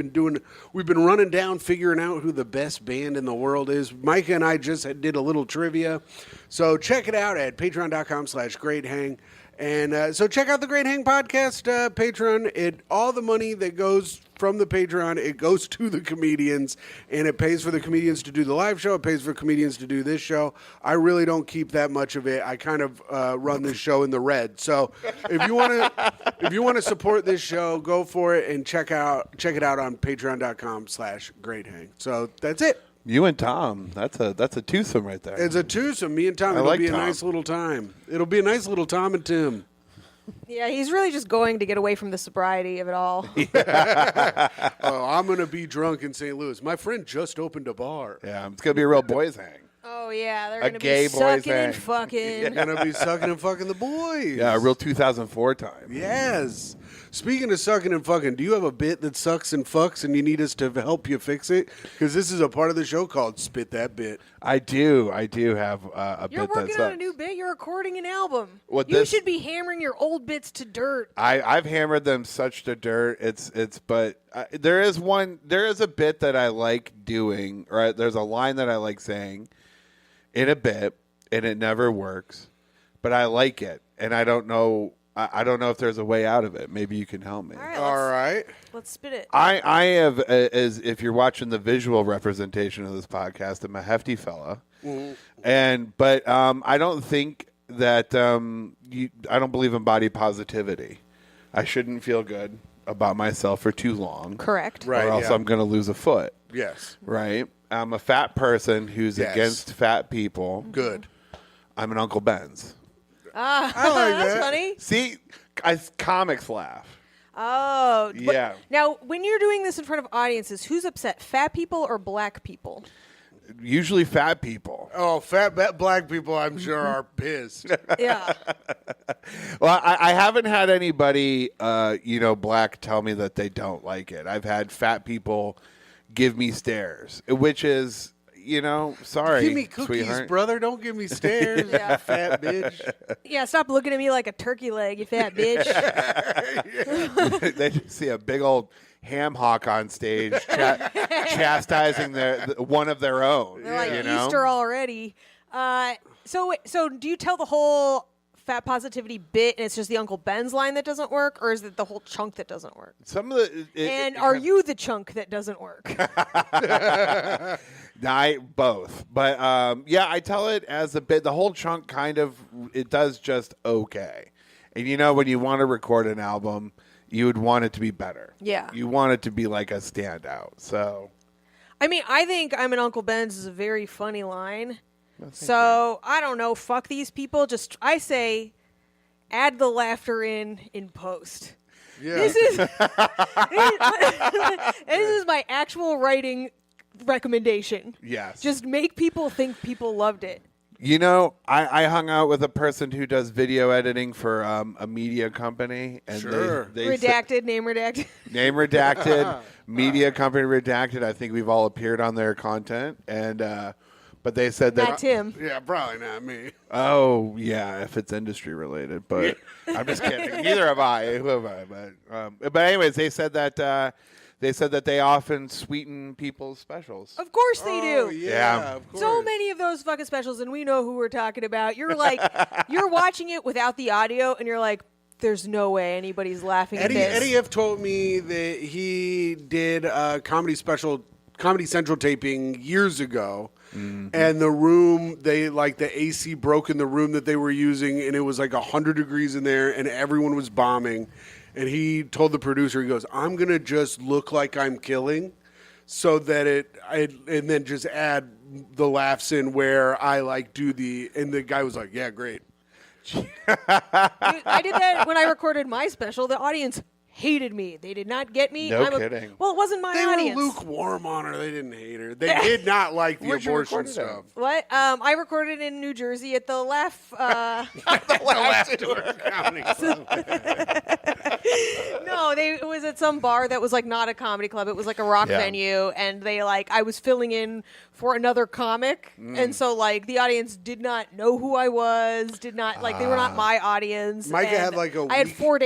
[SPEAKER 1] been running down, figuring out who the best band in the world is. Myka and I just did a little trivia. So check it out at patreon.com/greathang. And so check out the Great Hang Podcast Patreon. All the money that goes from the Patreon, it goes to the comedians, and it pays for the comedians to do the live show. It pays for comedians to do this show. I really don't keep that much of it. I kind of run this show in the red. So if you want to support this show, go for it and check it out on patreon.com/greathang. So that's it.
[SPEAKER 7] You and Tom. That's a twosome right there.
[SPEAKER 1] It's a twosome. Me and Tom.
[SPEAKER 7] I
[SPEAKER 1] It'll
[SPEAKER 7] like
[SPEAKER 1] be a
[SPEAKER 7] Tom.
[SPEAKER 1] nice little time. It'll be a nice little Tom and Tim.
[SPEAKER 2] Yeah, he's really just going to get away from the sobriety of it all.
[SPEAKER 1] Oh, I'm going to be drunk in St. Louis. My friend just opened a bar.
[SPEAKER 7] Yeah, it's going to be a real boys hang.
[SPEAKER 2] Oh, yeah, they're
[SPEAKER 7] A
[SPEAKER 2] going to
[SPEAKER 7] gay
[SPEAKER 2] be
[SPEAKER 7] boys
[SPEAKER 2] sucking
[SPEAKER 7] hang.
[SPEAKER 2] and fucking.
[SPEAKER 1] Going to be sucking and fucking the boys.
[SPEAKER 7] Yeah, a real 2004 time.
[SPEAKER 1] Yes. Speaking of sucking and fucking, do you have a bit that sucks and fucks and you need us to help you fix it? Because this is a part of the show called Spit That Bit.
[SPEAKER 7] I do have a
[SPEAKER 2] You're
[SPEAKER 7] bit that
[SPEAKER 2] working
[SPEAKER 7] sucks.
[SPEAKER 2] on a new bit. You're recording an album. You
[SPEAKER 7] What this-
[SPEAKER 2] should be hammering your old bits to dirt.
[SPEAKER 7] I've hammered them such to dirt. But there is a bit that I like doing, or there's a line that I like saying in a bit, and it never works, but I like it, and I don't know if there's a way out of it. Maybe you can help me.
[SPEAKER 2] All right,
[SPEAKER 1] All right.
[SPEAKER 2] let's spit it.
[SPEAKER 7] I have, as if you're watching the visual representation of this podcast, I'm a hefty fella, but I don't think that I don't believe in body positivity. I shouldn't feel good about myself for too long,
[SPEAKER 2] Correct.
[SPEAKER 1] Right.
[SPEAKER 7] or else
[SPEAKER 1] yeah.
[SPEAKER 7] I'm going to lose a foot.
[SPEAKER 1] Yes.
[SPEAKER 7] Right? I'm a fat person who's
[SPEAKER 1] Yes.
[SPEAKER 7] against fat people.
[SPEAKER 1] Good.
[SPEAKER 7] I'm an Uncle Ben's.
[SPEAKER 1] I like
[SPEAKER 2] That's
[SPEAKER 1] that.
[SPEAKER 2] funny.
[SPEAKER 7] See, comics laugh.
[SPEAKER 2] Oh. but-
[SPEAKER 7] Yeah.
[SPEAKER 2] Now, when you're doing this in front of audiences, who's upset, fat people or black people?
[SPEAKER 7] Usually fat people.
[SPEAKER 1] Oh, black people, I'm sure, are pissed.
[SPEAKER 2] Yeah.
[SPEAKER 7] Well, I haven't had anybody, black tell me that they don't like it. I've had fat people give me stares, which is, sorry,
[SPEAKER 1] Give me cookies,
[SPEAKER 7] sweetheart.
[SPEAKER 1] brother. Don't give me stares,
[SPEAKER 2] Yeah.
[SPEAKER 1] you fat bitch.
[SPEAKER 2] Yeah, stop looking at me like a turkey leg, you fat bitch.
[SPEAKER 7] They just see a big old ham hock on stage, chastising one of their own.
[SPEAKER 2] They're like
[SPEAKER 7] you know?
[SPEAKER 2] Easter already. So do you tell the whole fat positivity bit and it's just the Uncle Ben's line that doesn't work, or is it the whole chunk that doesn't work?
[SPEAKER 7] Some of the
[SPEAKER 2] Are you the chunk that doesn't work?
[SPEAKER 7] both, but yeah, I tell it as a bit. The whole chunk kind of it does just okay, and when you want to record an album, you would want it to be better.
[SPEAKER 2] Yeah.
[SPEAKER 7] You want it to be like a standout. So,
[SPEAKER 2] I mean, I think I'm an Uncle Ben's is a very funny line. So I don't know. Fuck these people. I say, add the laughter in post.
[SPEAKER 1] Yeah.
[SPEAKER 2] This is my actual writing recommendation.
[SPEAKER 7] yes.
[SPEAKER 2] Just make people think people loved it.
[SPEAKER 7] I hung out with a person who does video editing for a media company. And
[SPEAKER 1] Sure.
[SPEAKER 7] they
[SPEAKER 2] Redacted, name redacted.
[SPEAKER 7] name redacted, media company redacted. I think we've all appeared on their content. And but they said that.
[SPEAKER 2] Not Tim.
[SPEAKER 1] Yeah, probably not me.
[SPEAKER 7] Oh, yeah, if it's industry related. But I'm just kidding. Neither have I. Who have I? But anyways, they said that they often sweeten people's specials.
[SPEAKER 2] Of course they
[SPEAKER 1] Oh,
[SPEAKER 2] do.
[SPEAKER 1] yeah, of course.
[SPEAKER 2] So many of those fucking specials, and we know who we're talking about. You're like, you're watching it without the audio, and you're like, there's no way anybody's laughing at this.
[SPEAKER 1] Eddie F told me that he did a Comedy Central taping years ago. Mm-hmm. And the room, the AC broke in the room that they were using, and it was like 100 degrees in there, and everyone was bombing. And he told the producer, he goes, I'm going to just look like I'm killing so that and then just add the laughs in where I and the guy was like, yeah, great.
[SPEAKER 2] I did that when I recorded my special. The audience hated me. They did not get me.
[SPEAKER 7] No kidding.
[SPEAKER 2] Well, it wasn't my
[SPEAKER 1] They
[SPEAKER 2] audience.
[SPEAKER 1] were lukewarm on her. They didn't hate her. They did not like the
[SPEAKER 7] Where'd you
[SPEAKER 1] abortion
[SPEAKER 7] record it at?
[SPEAKER 1] stuff.
[SPEAKER 2] What? I recorded in New Jersey at the Laugh. No, it was at some bar that was like not a comedy club. It was like a rock
[SPEAKER 7] Yeah.
[SPEAKER 2] venue, and I was filling in for another comic, and so the audience did not know who I was. Did not they were not my audience.
[SPEAKER 1] Myka had,
[SPEAKER 2] and
[SPEAKER 1] a
[SPEAKER 2] I had
[SPEAKER 1] week-
[SPEAKER 2] 4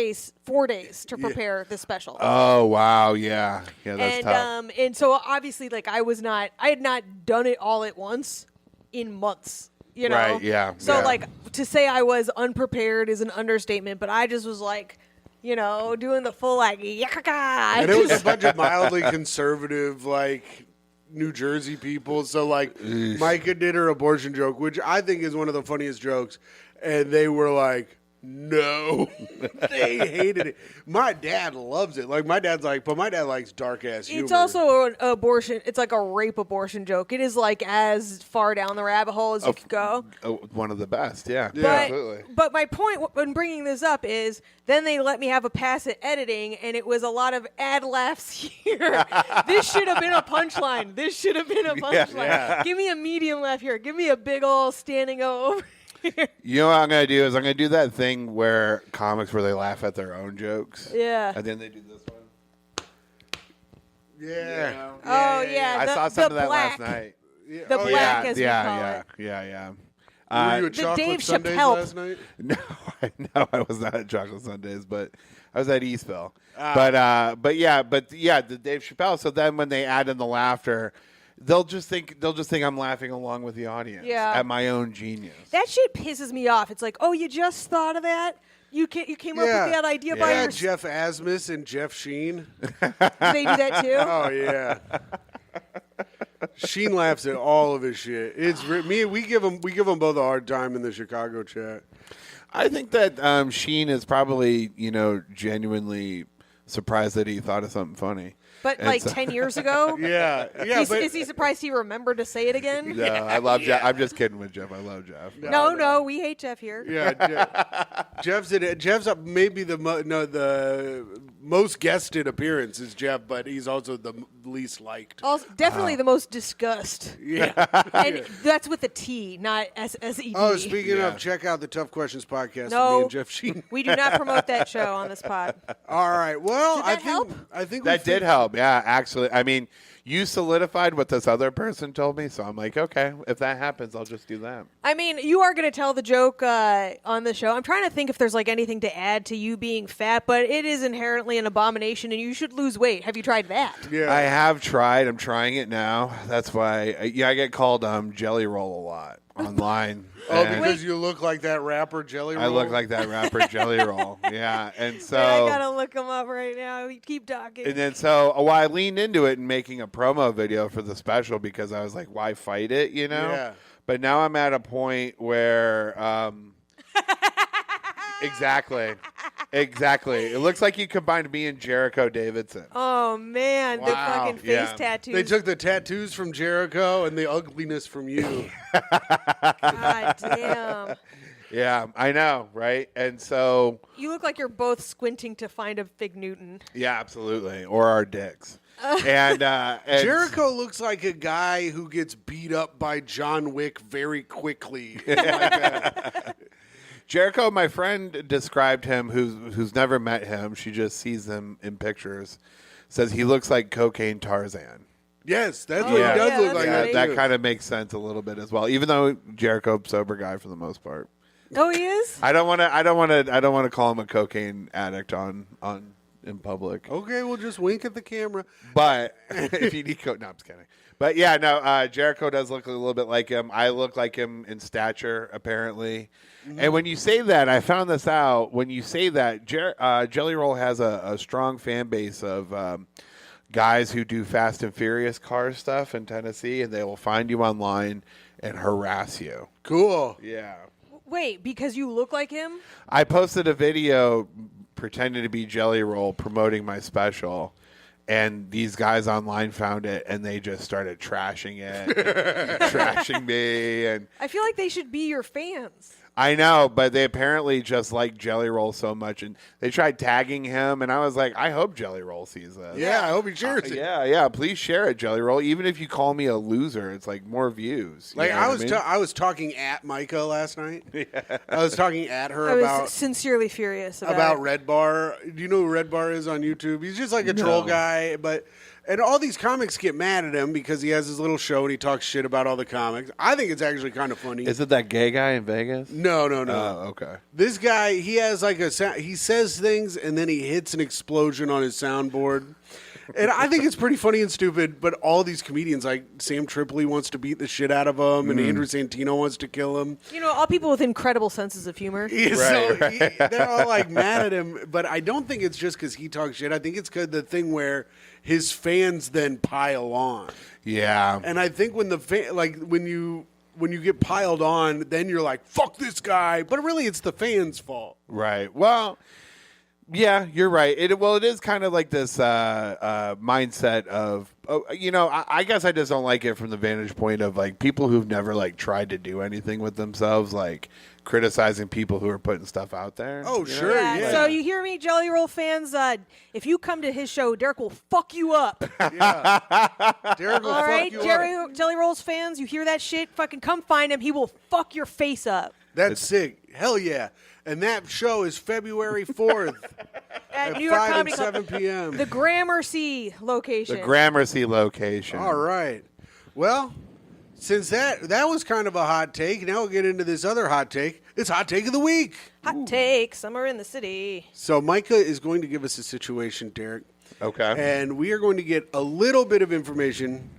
[SPEAKER 2] days to prepare the special.
[SPEAKER 7] Oh, wow. Yeah. Yeah, that's
[SPEAKER 2] and
[SPEAKER 7] tough.
[SPEAKER 2] and so obviously I had not done it all at once in months.
[SPEAKER 7] Right, yeah,
[SPEAKER 2] So
[SPEAKER 7] yeah.
[SPEAKER 2] to say I was unprepared is an understatement, but I just was doing the full yakaka.
[SPEAKER 1] And it was a bunch of mildly conservative, New Jersey people. So, Myka did her abortion joke, which I think is one of the funniest jokes. And they were like, no. They hated it. My dad loves it. My dad's but my dad likes dark ass humor.
[SPEAKER 2] It's also an abortion. It's like a rape abortion joke. It is as far down the rabbit hole as you could go.
[SPEAKER 7] One of the best. Yeah.
[SPEAKER 1] Yeah.
[SPEAKER 2] But my point when bringing this up is then they let me have a pass at editing, and it was a lot of ad laughs here. This should have been a punchline. This should have been a punchline.
[SPEAKER 7] Yeah.
[SPEAKER 2] Give me a medium laugh here. Give me a big old standing O over.
[SPEAKER 7] You know what I'm going to do is I'm going to do that thing where comics where they laugh at their own jokes.
[SPEAKER 2] Yeah.
[SPEAKER 7] And then they do this one.
[SPEAKER 1] Yeah.
[SPEAKER 2] Oh yeah.
[SPEAKER 7] I saw some of that last night.
[SPEAKER 2] The black, as we call it.
[SPEAKER 7] Yeah.
[SPEAKER 1] Were you at
[SPEAKER 2] The
[SPEAKER 1] Chocolate
[SPEAKER 2] Dave
[SPEAKER 1] Sundays
[SPEAKER 2] Chappelle-
[SPEAKER 1] last night?
[SPEAKER 7] No, I was not at Chocolate Sundays, but I was at Eastville. But the Dave Chappelle. So then when they add in the laughter, they'll just think I'm laughing along with the audience at my own genius.
[SPEAKER 2] That shit pisses me off. It's like, oh, you just thought of that? You came up with that idea by
[SPEAKER 1] Yeah,
[SPEAKER 2] yourself.
[SPEAKER 1] Jeff Asmus and Jeff Sheen.
[SPEAKER 2] Do they do that too?
[SPEAKER 1] Oh yeah. Sheen laughs at all of his shit. It's we give him both a hard time in the Chicago chat.
[SPEAKER 7] I think that Sheen is probably genuinely surprised that he thought of something funny.
[SPEAKER 2] But
[SPEAKER 7] And so-
[SPEAKER 2] 10 years ago?
[SPEAKER 1] Yeah.
[SPEAKER 2] Is he surprised he remembered to say it again?
[SPEAKER 7] No, I love Jeff. I'm just kidding with Jeff. I love Jeff.
[SPEAKER 2] No, we hate Jeff here.
[SPEAKER 1] Yeah, Jeff's up maybe the most guested appearance is Jeff, but he's also the least liked.
[SPEAKER 2] Also, definitely the most disgust.
[SPEAKER 1] Yeah.
[SPEAKER 2] And that's with a T, not S-E-D.
[SPEAKER 1] Oh, speaking
[SPEAKER 7] Yeah.
[SPEAKER 1] of, check out the Tough Questions podcast with
[SPEAKER 2] No.
[SPEAKER 1] me and Jeff Sheen.
[SPEAKER 2] We do not promote that show on this pod.
[SPEAKER 1] All right. Well,
[SPEAKER 2] Did that help?
[SPEAKER 1] I think
[SPEAKER 7] That did help. Yeah, actually, I mean, you solidified what this other person told me, so I'm like, okay, if that happens, I'll just do that.
[SPEAKER 2] I mean, you are going to tell the joke on the show. I'm trying to think if there's like anything to add to you being fat, but it is inherently an abomination, and you should lose weight. Have you tried that?
[SPEAKER 1] Yeah.
[SPEAKER 7] I have tried. I'm trying it now. That's why. I get called Jelly Roll a lot online.
[SPEAKER 1] Oh,
[SPEAKER 7] And
[SPEAKER 1] because you look like that rapper Jelly Roll?
[SPEAKER 7] I look like that rapper Jelly Roll. Yeah, and so.
[SPEAKER 2] Wait, I got to look him up right now. Keep talking.
[SPEAKER 7] And then so I leaned into it and making a promo video for the special because I was like, why fight it, you know?
[SPEAKER 1] Yeah.
[SPEAKER 7] But now I'm at a point where exactly. It looks like you combined me and Jericho Davidson.
[SPEAKER 2] Oh, man. The
[SPEAKER 1] Wow.
[SPEAKER 2] fucking face
[SPEAKER 7] Yeah.
[SPEAKER 2] tattoos.
[SPEAKER 1] They took the tattoos from Jericho and the ugliness from you.
[SPEAKER 2] God damn.
[SPEAKER 7] Yeah, I know, right? And so,
[SPEAKER 2] You look like you're both squinting to find a Fig Newton.
[SPEAKER 7] yeah, absolutely. Or our dicks. And
[SPEAKER 1] Jericho looks like a guy who gets beat up by John Wick very quickly.
[SPEAKER 7] Jericho, my friend described him, who's never met him. She just sees him in pictures. Says he looks like Cocaine Tarzan.
[SPEAKER 1] Yes, that's
[SPEAKER 2] Oh,
[SPEAKER 1] what
[SPEAKER 7] yeah.
[SPEAKER 1] he does
[SPEAKER 2] Yeah,
[SPEAKER 1] look
[SPEAKER 2] that's
[SPEAKER 1] like.
[SPEAKER 7] Yeah,
[SPEAKER 2] right.
[SPEAKER 7] that kind of makes sense a little bit as well. Even though Jericho, sober guy for the most part.
[SPEAKER 2] Oh, he is?
[SPEAKER 7] I don't want to call him a cocaine addict on in public.
[SPEAKER 1] Okay, we'll just wink at the camera.
[SPEAKER 7] But if you need no, I'm just kidding. But yeah, no, Jericho does look a little bit like him. I look like him in stature, apparently. And when you say that, I found this out. When you say that, Jelly Roll has a strong fan base of guys who do Fast and Furious car stuff in Tennessee, and they will find you online and harass you.
[SPEAKER 1] Cool.
[SPEAKER 7] Yeah.
[SPEAKER 2] Wait, because you look like him?
[SPEAKER 7] I posted a video pretending to be Jelly Roll promoting my special, and these guys online found it, and they just started trashing it, trashing me, and
[SPEAKER 2] I feel like they should be your fans.
[SPEAKER 7] I know, but they apparently just like Jelly Roll so much, and they tried tagging him, and I was like, I hope Jelly Roll sees this.
[SPEAKER 1] Yeah, I hope he shares it.
[SPEAKER 7] Yeah, please share it, Jelly Roll. Even if you call me a loser, it's like more views. You
[SPEAKER 1] Like
[SPEAKER 7] know
[SPEAKER 1] I
[SPEAKER 7] what
[SPEAKER 1] was,
[SPEAKER 7] mean?
[SPEAKER 1] I was talking at Myka last night. I was talking at her
[SPEAKER 2] I was
[SPEAKER 1] about
[SPEAKER 2] sincerely furious about it.
[SPEAKER 1] Red Bar. Do you know who Red Bar is on YouTube? He's just like a troll guy, and all these comics get mad at him because he has his little show and he talks shit about all the comics. I think it's actually kind of funny.
[SPEAKER 7] Is it that gay guy in Vegas?
[SPEAKER 1] No.
[SPEAKER 7] Oh, okay.
[SPEAKER 1] This guy, he has like he says things and then he hits an explosion on his soundboard. And I think it's pretty funny and stupid, but all these comedians, like Sam Tripoli wants to beat the shit out of him, and Andrew Santino wants to kill him.
[SPEAKER 2] You know, all people with incredible senses of humor.
[SPEAKER 1] They're all like mad at him, but I don't think it's just because he talks shit. I think it's because the thing where his fans then pile on.
[SPEAKER 7] Yeah.
[SPEAKER 1] And I think when when you get piled on, then you're like, fuck this guy. But really, it's the fans' fault.
[SPEAKER 7] Right. Well, yeah, you're right. It is kind of like this mindset of, I guess I just don't like it from the vantage point of like people who've never like tried to do anything with themselves, like criticizing people who are putting stuff out there.
[SPEAKER 1] Oh,
[SPEAKER 7] you know?
[SPEAKER 1] sure, yeah.
[SPEAKER 2] So you hear me, Jelly Roll fans? If you come to his show, Derek will fuck you up.
[SPEAKER 1] Derek will
[SPEAKER 2] All
[SPEAKER 1] fuck
[SPEAKER 2] right,
[SPEAKER 1] you up.
[SPEAKER 2] Jelly Roll's fans, you hear that shit? Fucking come find him. He will fuck your face up.
[SPEAKER 1] That's sick. Hell yeah. And that show is February 4th
[SPEAKER 2] At
[SPEAKER 1] at
[SPEAKER 2] New York
[SPEAKER 1] 5 and
[SPEAKER 2] Comedy
[SPEAKER 1] 7
[SPEAKER 2] Club.
[SPEAKER 1] p.m.
[SPEAKER 2] The Gramercy location.
[SPEAKER 7] The Gramercy location.
[SPEAKER 1] All right. Well, since that was kind of a hot take, now we'll get into this other hot take. It's Hot Take of the Week.
[SPEAKER 2] Hot take. Summer in the city.
[SPEAKER 1] So Myka is going to give us a situation, Derek.
[SPEAKER 7] Okay.
[SPEAKER 1] And we are going to get a little bit of information,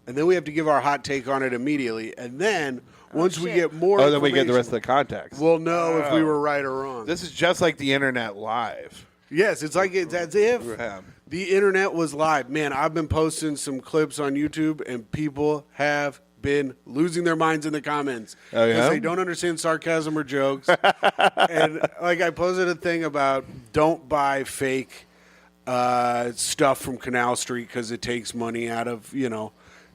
[SPEAKER 1] and then we have to give our hot take on it immediately. And then once we
[SPEAKER 2] shit.
[SPEAKER 1] get more
[SPEAKER 7] then we get the rest of
[SPEAKER 1] information,
[SPEAKER 7] the context.
[SPEAKER 1] we'll know if we were right or wrong.
[SPEAKER 7] This is just like the internet live.
[SPEAKER 1] Yes, it's as if
[SPEAKER 7] Yeah.
[SPEAKER 1] the internet was live. Man, I've been posting some clips on YouTube, and people have been losing their minds in the comments
[SPEAKER 7] Oh, yeah?
[SPEAKER 1] because they don't understand sarcasm or jokes. And like I posted a thing about don't buy fake stuff from Canal Street because it takes money out of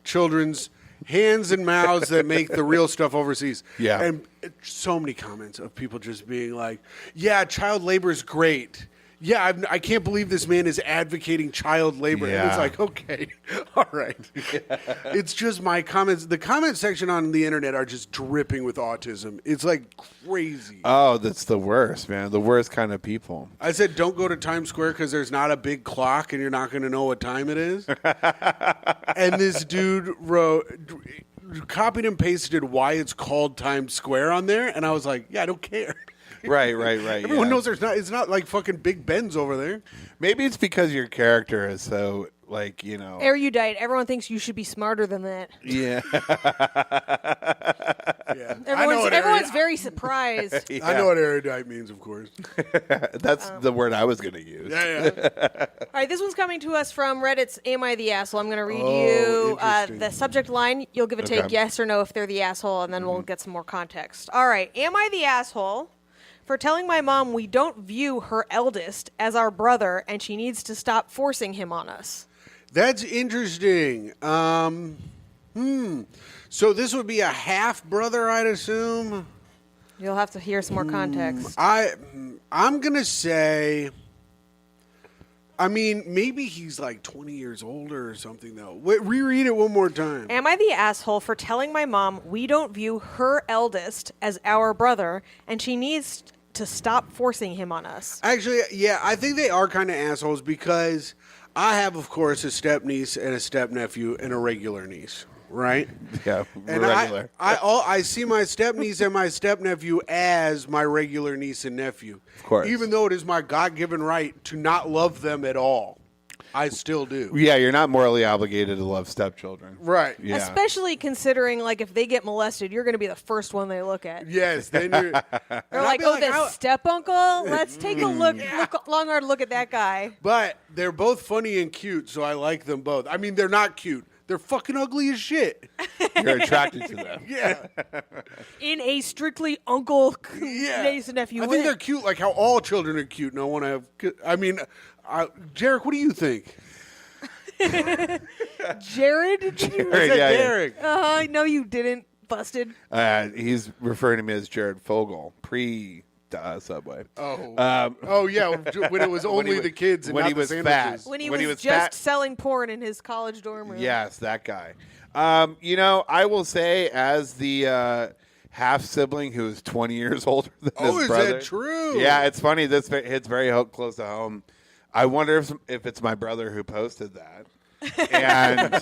[SPEAKER 1] children's hands and mouths that make the real stuff overseas.
[SPEAKER 7] Yeah.
[SPEAKER 1] And so many comments of people just being like, yeah, child labor is great. Yeah, I can't believe this man is advocating child labor. And it's
[SPEAKER 7] Yeah.
[SPEAKER 1] like, okay, all right. It's just my comments. The comment section on the internet are just dripping with autism. It's like crazy.
[SPEAKER 7] Oh, that's the worst, man. The worst kind of people.
[SPEAKER 1] I said, don't go to Times Square because there's not a big clock and you're not going to know what time it is. And this dude copied and pasted why it's called Times Square on there. And I was like, yeah, I don't care.
[SPEAKER 7] Right.
[SPEAKER 1] Everyone
[SPEAKER 7] yeah.
[SPEAKER 1] knows it's not like fucking Big Ben's over there.
[SPEAKER 7] Maybe it's because your character is so, like,
[SPEAKER 2] Erudite. Everyone thinks you should be smarter than that.
[SPEAKER 7] Yeah.
[SPEAKER 1] Yeah.
[SPEAKER 2] Everyone's very surprised.
[SPEAKER 1] I know what erudite means, of course.
[SPEAKER 7] That's the word I was going to use.
[SPEAKER 1] Yeah.
[SPEAKER 2] All right, this one's coming to us from Reddit's Am I the Asshole? I'm going to read
[SPEAKER 1] Oh,
[SPEAKER 2] you
[SPEAKER 1] interesting.
[SPEAKER 2] the subject line. You'll give a take
[SPEAKER 7] Okay.
[SPEAKER 2] yes or no if they're the asshole, and then we'll get some more context. All right, am I the asshole for telling my mom we don't view her eldest as our brother and she needs to stop forcing him on us?
[SPEAKER 1] That's interesting. So this would be a half brother, I'd assume.
[SPEAKER 2] You'll have to hear some more context.
[SPEAKER 1] I'm gonna say. I mean, maybe he's like 20 years older or something, though. Wait, reread it one more time.
[SPEAKER 2] Am I the asshole for telling my mom we don't view her eldest as our brother and she needs to stop forcing him on us?
[SPEAKER 1] Actually, yeah, I think they are kind of assholes because I have, of course, a step niece and a step nephew and a regular niece, right?
[SPEAKER 7] Yeah,
[SPEAKER 1] And
[SPEAKER 7] regular.
[SPEAKER 1] I see my step niece and my step nephew as my regular niece and nephew.
[SPEAKER 7] Of course.
[SPEAKER 1] Even though it is my God-given right to not love them at all, I still do.
[SPEAKER 7] Yeah, you're not morally obligated to love stepchildren.
[SPEAKER 1] Right.
[SPEAKER 7] Yeah.
[SPEAKER 2] Especially considering, like, if they get molested, you're going to be the first one they look at.
[SPEAKER 1] Yes. Then you're.
[SPEAKER 2] They're like, oh, the step uncle? Let's take a long hard look at that guy.
[SPEAKER 1] But they're both funny and cute, so I like them both. I mean, they're not cute. They're fucking ugly as shit.
[SPEAKER 7] You're attracted to them.
[SPEAKER 1] Yeah.
[SPEAKER 2] In a strictly uncle
[SPEAKER 1] Yeah.
[SPEAKER 2] niece and nephew
[SPEAKER 1] I
[SPEAKER 2] way.
[SPEAKER 1] think they're cute, like how all children are cute. No one have. I mean, Jarek, what do you think?
[SPEAKER 2] Jared?
[SPEAKER 1] I said
[SPEAKER 7] yeah.
[SPEAKER 1] Derek.
[SPEAKER 2] No, you didn't. Busted.
[SPEAKER 7] He's referring to me as Jared Fogle, pre-Subway.
[SPEAKER 1] Oh yeah, when it was only the kids and
[SPEAKER 7] when
[SPEAKER 1] not
[SPEAKER 7] he
[SPEAKER 1] the
[SPEAKER 7] was
[SPEAKER 1] sandwiches.
[SPEAKER 7] fat.
[SPEAKER 2] When he
[SPEAKER 7] When he
[SPEAKER 2] was
[SPEAKER 7] was
[SPEAKER 2] just
[SPEAKER 7] fat.
[SPEAKER 2] selling porn in his college dorm room.
[SPEAKER 7] Yes, that guy. I will say, as the half sibling who is 20 years older than
[SPEAKER 1] Oh,
[SPEAKER 7] his
[SPEAKER 1] is
[SPEAKER 7] brother.
[SPEAKER 1] that true?
[SPEAKER 7] Yeah, it's funny. This hits very close to home. I wonder if it's my brother who posted that. And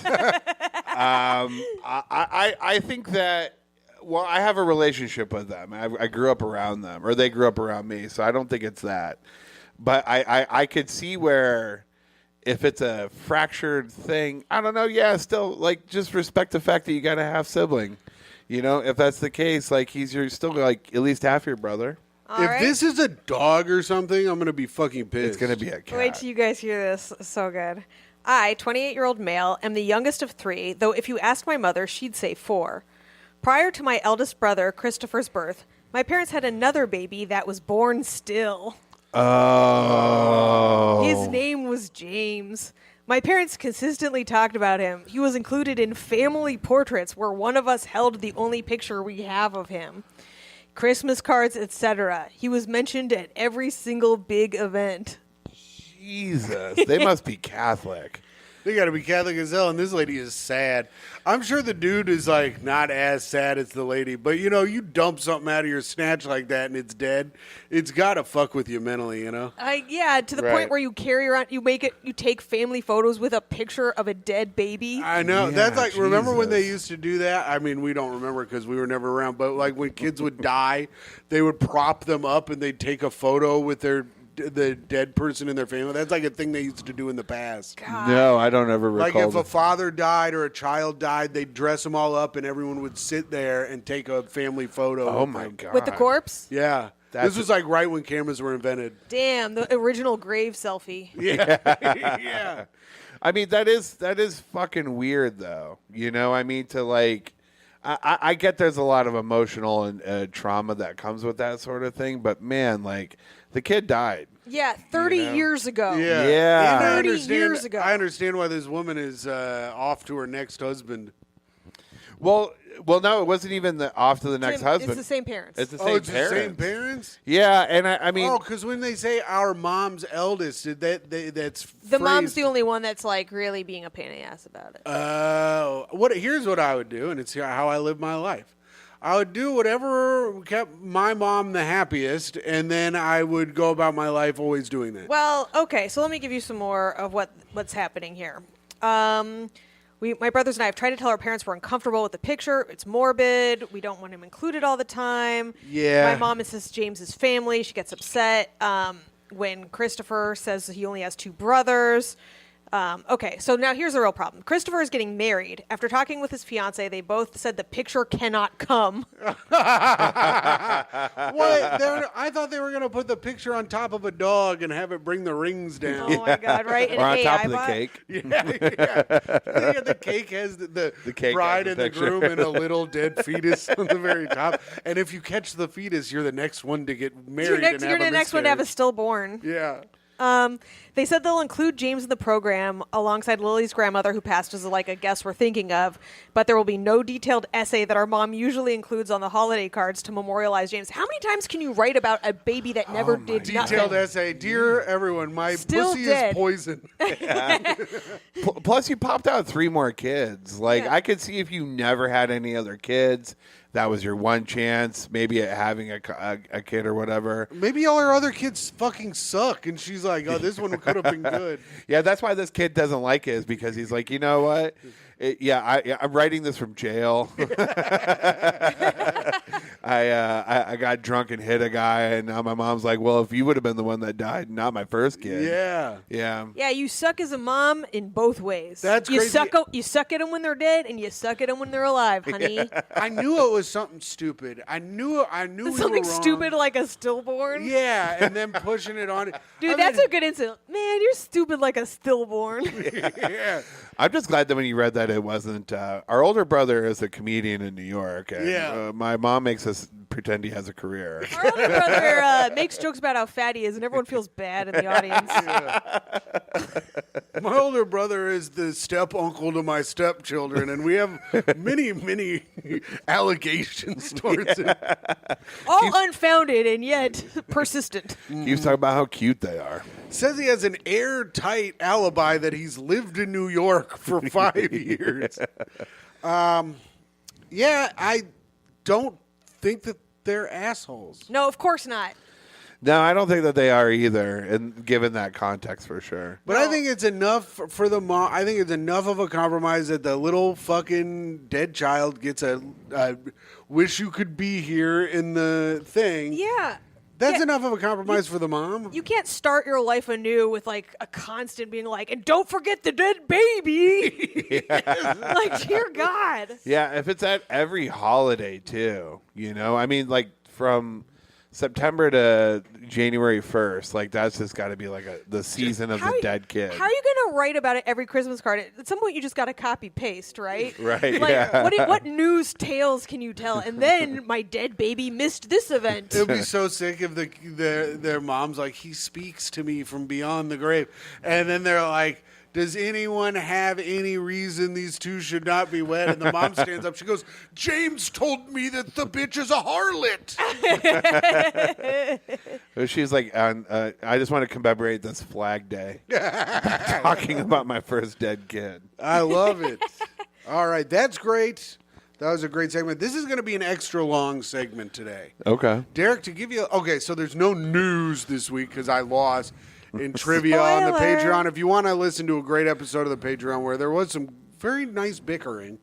[SPEAKER 7] I think that. Well, I have a relationship with them. I grew up around them, or they grew up around me, so I don't think it's that. But I could see where, if it's a fractured thing, I don't know. Yeah, still, like, just respect the fact that you got a half sibling. You know, if that's the case, like, you're still like at least half your brother.
[SPEAKER 2] All
[SPEAKER 1] If
[SPEAKER 2] right.
[SPEAKER 1] this is a dog or something, I'm gonna be fucking pissed.
[SPEAKER 7] It's gonna be a cat.
[SPEAKER 2] Wait till you guys hear this. So good. I, 28-year-old male, am the youngest of three, though if you ask my mother, she'd say 4. Prior to my eldest brother, Christopher's birth, my parents had another baby that was born still.
[SPEAKER 7] Oh.
[SPEAKER 2] His name was James. My parents consistently talked about him. He was included in family portraits where one of us held the only picture we have of him. Christmas cards, etc. He was mentioned at every single big event.
[SPEAKER 7] Jesus, they must be Catholic.
[SPEAKER 1] They gotta be Catholic as hell, and this lady is sad. I'm sure the dude is like not as sad as the lady, but you know, you dump something out of your snatch like that and it's dead. It's gotta fuck with you mentally, you know.
[SPEAKER 2] Yeah, to the
[SPEAKER 7] Right.
[SPEAKER 2] point where you carry around, you take family photos with a picture of a dead baby.
[SPEAKER 1] I know.
[SPEAKER 7] Yeah,
[SPEAKER 1] That's like, remember when they
[SPEAKER 7] Jesus.
[SPEAKER 1] used to do that? I mean, we don't remember because we were never around, but like when kids would die, they would prop them up and they'd take a photo with the dead person in their family. That's like a thing they used to do in the past.
[SPEAKER 7] No, I don't ever
[SPEAKER 1] Like
[SPEAKER 7] recall.
[SPEAKER 1] if a father died or a child died, they'd dress them all up and everyone would sit there and take a family photo.
[SPEAKER 7] oh
[SPEAKER 1] with
[SPEAKER 7] my
[SPEAKER 1] them.
[SPEAKER 7] god.
[SPEAKER 2] With the corpse?
[SPEAKER 1] Yeah.
[SPEAKER 7] That's-
[SPEAKER 1] This was like right when cameras were invented.
[SPEAKER 2] Damn, the original grave selfie.
[SPEAKER 1] Yeah. Yeah.
[SPEAKER 7] I mean, that is fucking weird, though. You know, I mean, to like, I get there's a lot of emotional and trauma that comes with that sort of thing, but man, like, the kid died.
[SPEAKER 2] Yeah, 30
[SPEAKER 7] You know?
[SPEAKER 2] years ago.
[SPEAKER 1] Yeah.
[SPEAKER 7] Yeah.
[SPEAKER 1] And I
[SPEAKER 2] 30
[SPEAKER 1] understand-
[SPEAKER 2] years ago.
[SPEAKER 1] I understand why this woman is off to her next husband.
[SPEAKER 7] Well, no, it wasn't even off to the next
[SPEAKER 2] Tim,
[SPEAKER 7] husband.
[SPEAKER 2] It's the same parents.
[SPEAKER 7] It's the
[SPEAKER 1] Oh,
[SPEAKER 7] same
[SPEAKER 1] it's
[SPEAKER 7] parents.
[SPEAKER 1] the same parents?
[SPEAKER 7] Yeah, and I mean,
[SPEAKER 1] Oh, because when they say our mom's eldest, that's
[SPEAKER 2] the mom's
[SPEAKER 1] phrased-
[SPEAKER 2] the only one that's like really being a pain in the ass about it.
[SPEAKER 1] Here's what I would do, and it's how I live my life. I would do whatever kept my mom the happiest, and then I would go about my life always doing that.
[SPEAKER 2] Well, okay, so let me give you some more of what's happening here. My brothers and I have tried to tell our parents we're uncomfortable with the picture. It's morbid. We don't want him included all the time.
[SPEAKER 1] Yeah.
[SPEAKER 2] My mom insists James's family. She gets upset when Christopher says he only has 2 brothers. Okay, so now here's the real problem. Christopher is getting married. After talking with his fiance, they both said the picture cannot come.
[SPEAKER 1] What? I thought they were going to put the picture on top of a dog and have it bring the rings down.
[SPEAKER 2] Oh my God! Right?
[SPEAKER 7] or on
[SPEAKER 2] An
[SPEAKER 7] top
[SPEAKER 2] AI
[SPEAKER 7] of the
[SPEAKER 2] bot?
[SPEAKER 7] cake.
[SPEAKER 1] Yeah. The cake has the
[SPEAKER 7] cake
[SPEAKER 1] bride
[SPEAKER 7] has
[SPEAKER 1] and
[SPEAKER 7] the
[SPEAKER 1] the
[SPEAKER 7] picture.
[SPEAKER 1] groom and a little dead fetus on the very top. And if you catch the fetus, you're the next one to get married.
[SPEAKER 2] You're the next one to have a stillborn.
[SPEAKER 1] Yeah.
[SPEAKER 2] They said they'll include James in the program alongside Lily's grandmother, who passed as a guest we're thinking of, but there will be no detailed essay that our mom usually includes on the holiday cards to memorialize James. How many times can you write about a baby that never did
[SPEAKER 1] Detailed
[SPEAKER 2] nothing?
[SPEAKER 1] essay. Dear everyone, my
[SPEAKER 2] Still
[SPEAKER 1] pussy
[SPEAKER 2] dead.
[SPEAKER 1] is poison.
[SPEAKER 7] Plus, you popped out 3 more kids. Like,
[SPEAKER 2] Yeah.
[SPEAKER 7] I could see if you never had any other kids, that was your one chance, maybe at having a kid or whatever.
[SPEAKER 1] Maybe all her other kids fucking suck. And she's like, oh, this one could have been good.
[SPEAKER 7] Yeah, that's why this kid doesn't like it, is because he's like, you know what? I'm writing this from jail. I got drunk and hit a guy, and now my mom's like, well, if you would have been the one that died, not my first kid.
[SPEAKER 1] Yeah.
[SPEAKER 7] Yeah.
[SPEAKER 2] Yeah, you suck as a mom in both ways.
[SPEAKER 1] That's
[SPEAKER 2] you
[SPEAKER 1] crazy.
[SPEAKER 2] You suck at them when they're dead, and you suck at them when they're alive, honey.
[SPEAKER 1] I knew it was something stupid. I knew we were
[SPEAKER 2] Something
[SPEAKER 1] wrong.
[SPEAKER 2] stupid like a stillborn.
[SPEAKER 1] Yeah, and then pushing it on.
[SPEAKER 2] Dude,
[SPEAKER 1] I
[SPEAKER 2] that's
[SPEAKER 1] mean,
[SPEAKER 2] a good insult. Man, you're stupid like a stillborn.
[SPEAKER 1] Yeah.
[SPEAKER 7] I'm just glad that when you read that, it wasn't. Our older brother is a comedian in New York, and
[SPEAKER 1] Yeah.
[SPEAKER 7] my mom makes us pretend he has a career.
[SPEAKER 2] Our older brother makes jokes about how fat he is, and everyone feels bad in the audience.
[SPEAKER 1] My older brother is the step uncle to my stepchildren, and we have many allegations towards him.
[SPEAKER 2] All unfounded and yet persistent.
[SPEAKER 7] Keeps talking about how cute they are.
[SPEAKER 1] Says he has an airtight alibi that he's lived in New York for 5 years. Yeah, I don't think that they're assholes.
[SPEAKER 2] No, of course not.
[SPEAKER 7] No, I don't think that they are either, and given that context, for sure.
[SPEAKER 1] But I think it's enough for the mom. I think it's enough of a compromise that the little fucking dead child gets a wish you could be here in the thing.
[SPEAKER 2] Yeah.
[SPEAKER 1] That's
[SPEAKER 2] Yeah.
[SPEAKER 1] enough of a compromise for the mom.
[SPEAKER 2] You can't start your life anew with like a constant being like, and don't forget the dead baby. Like, dear God.
[SPEAKER 7] Yeah, if it's at every holiday too, I mean, like from September to January 1st, like that's just got to be like the season of the dead kid.
[SPEAKER 2] How are you going to write about it every Christmas card? At some point, you just got to copy paste, right?
[SPEAKER 7] Right,
[SPEAKER 2] Like,
[SPEAKER 7] yeah.
[SPEAKER 2] what news tales can you tell? And then my dead baby missed this event.
[SPEAKER 1] It would be so sick if their mom's like, he speaks to me from beyond the grave, and then they're like, does anyone have any reason these two should not be wed? And the mom stands up. She goes, James told me that the bitch is a harlot.
[SPEAKER 7] She's like, I just want to commemorate this Flag Day, talking about my first dead kid.
[SPEAKER 1] I love it. All right, that's great. That was a great segment. This is going to be an extra long segment today.
[SPEAKER 7] Okay.
[SPEAKER 1] Derek, to give you... Okay, so there's no news this week because I lost in trivia on the
[SPEAKER 2] Spoiler.
[SPEAKER 1] Patreon. If you want to listen to a great episode of the Patreon where there was some very nice bickering,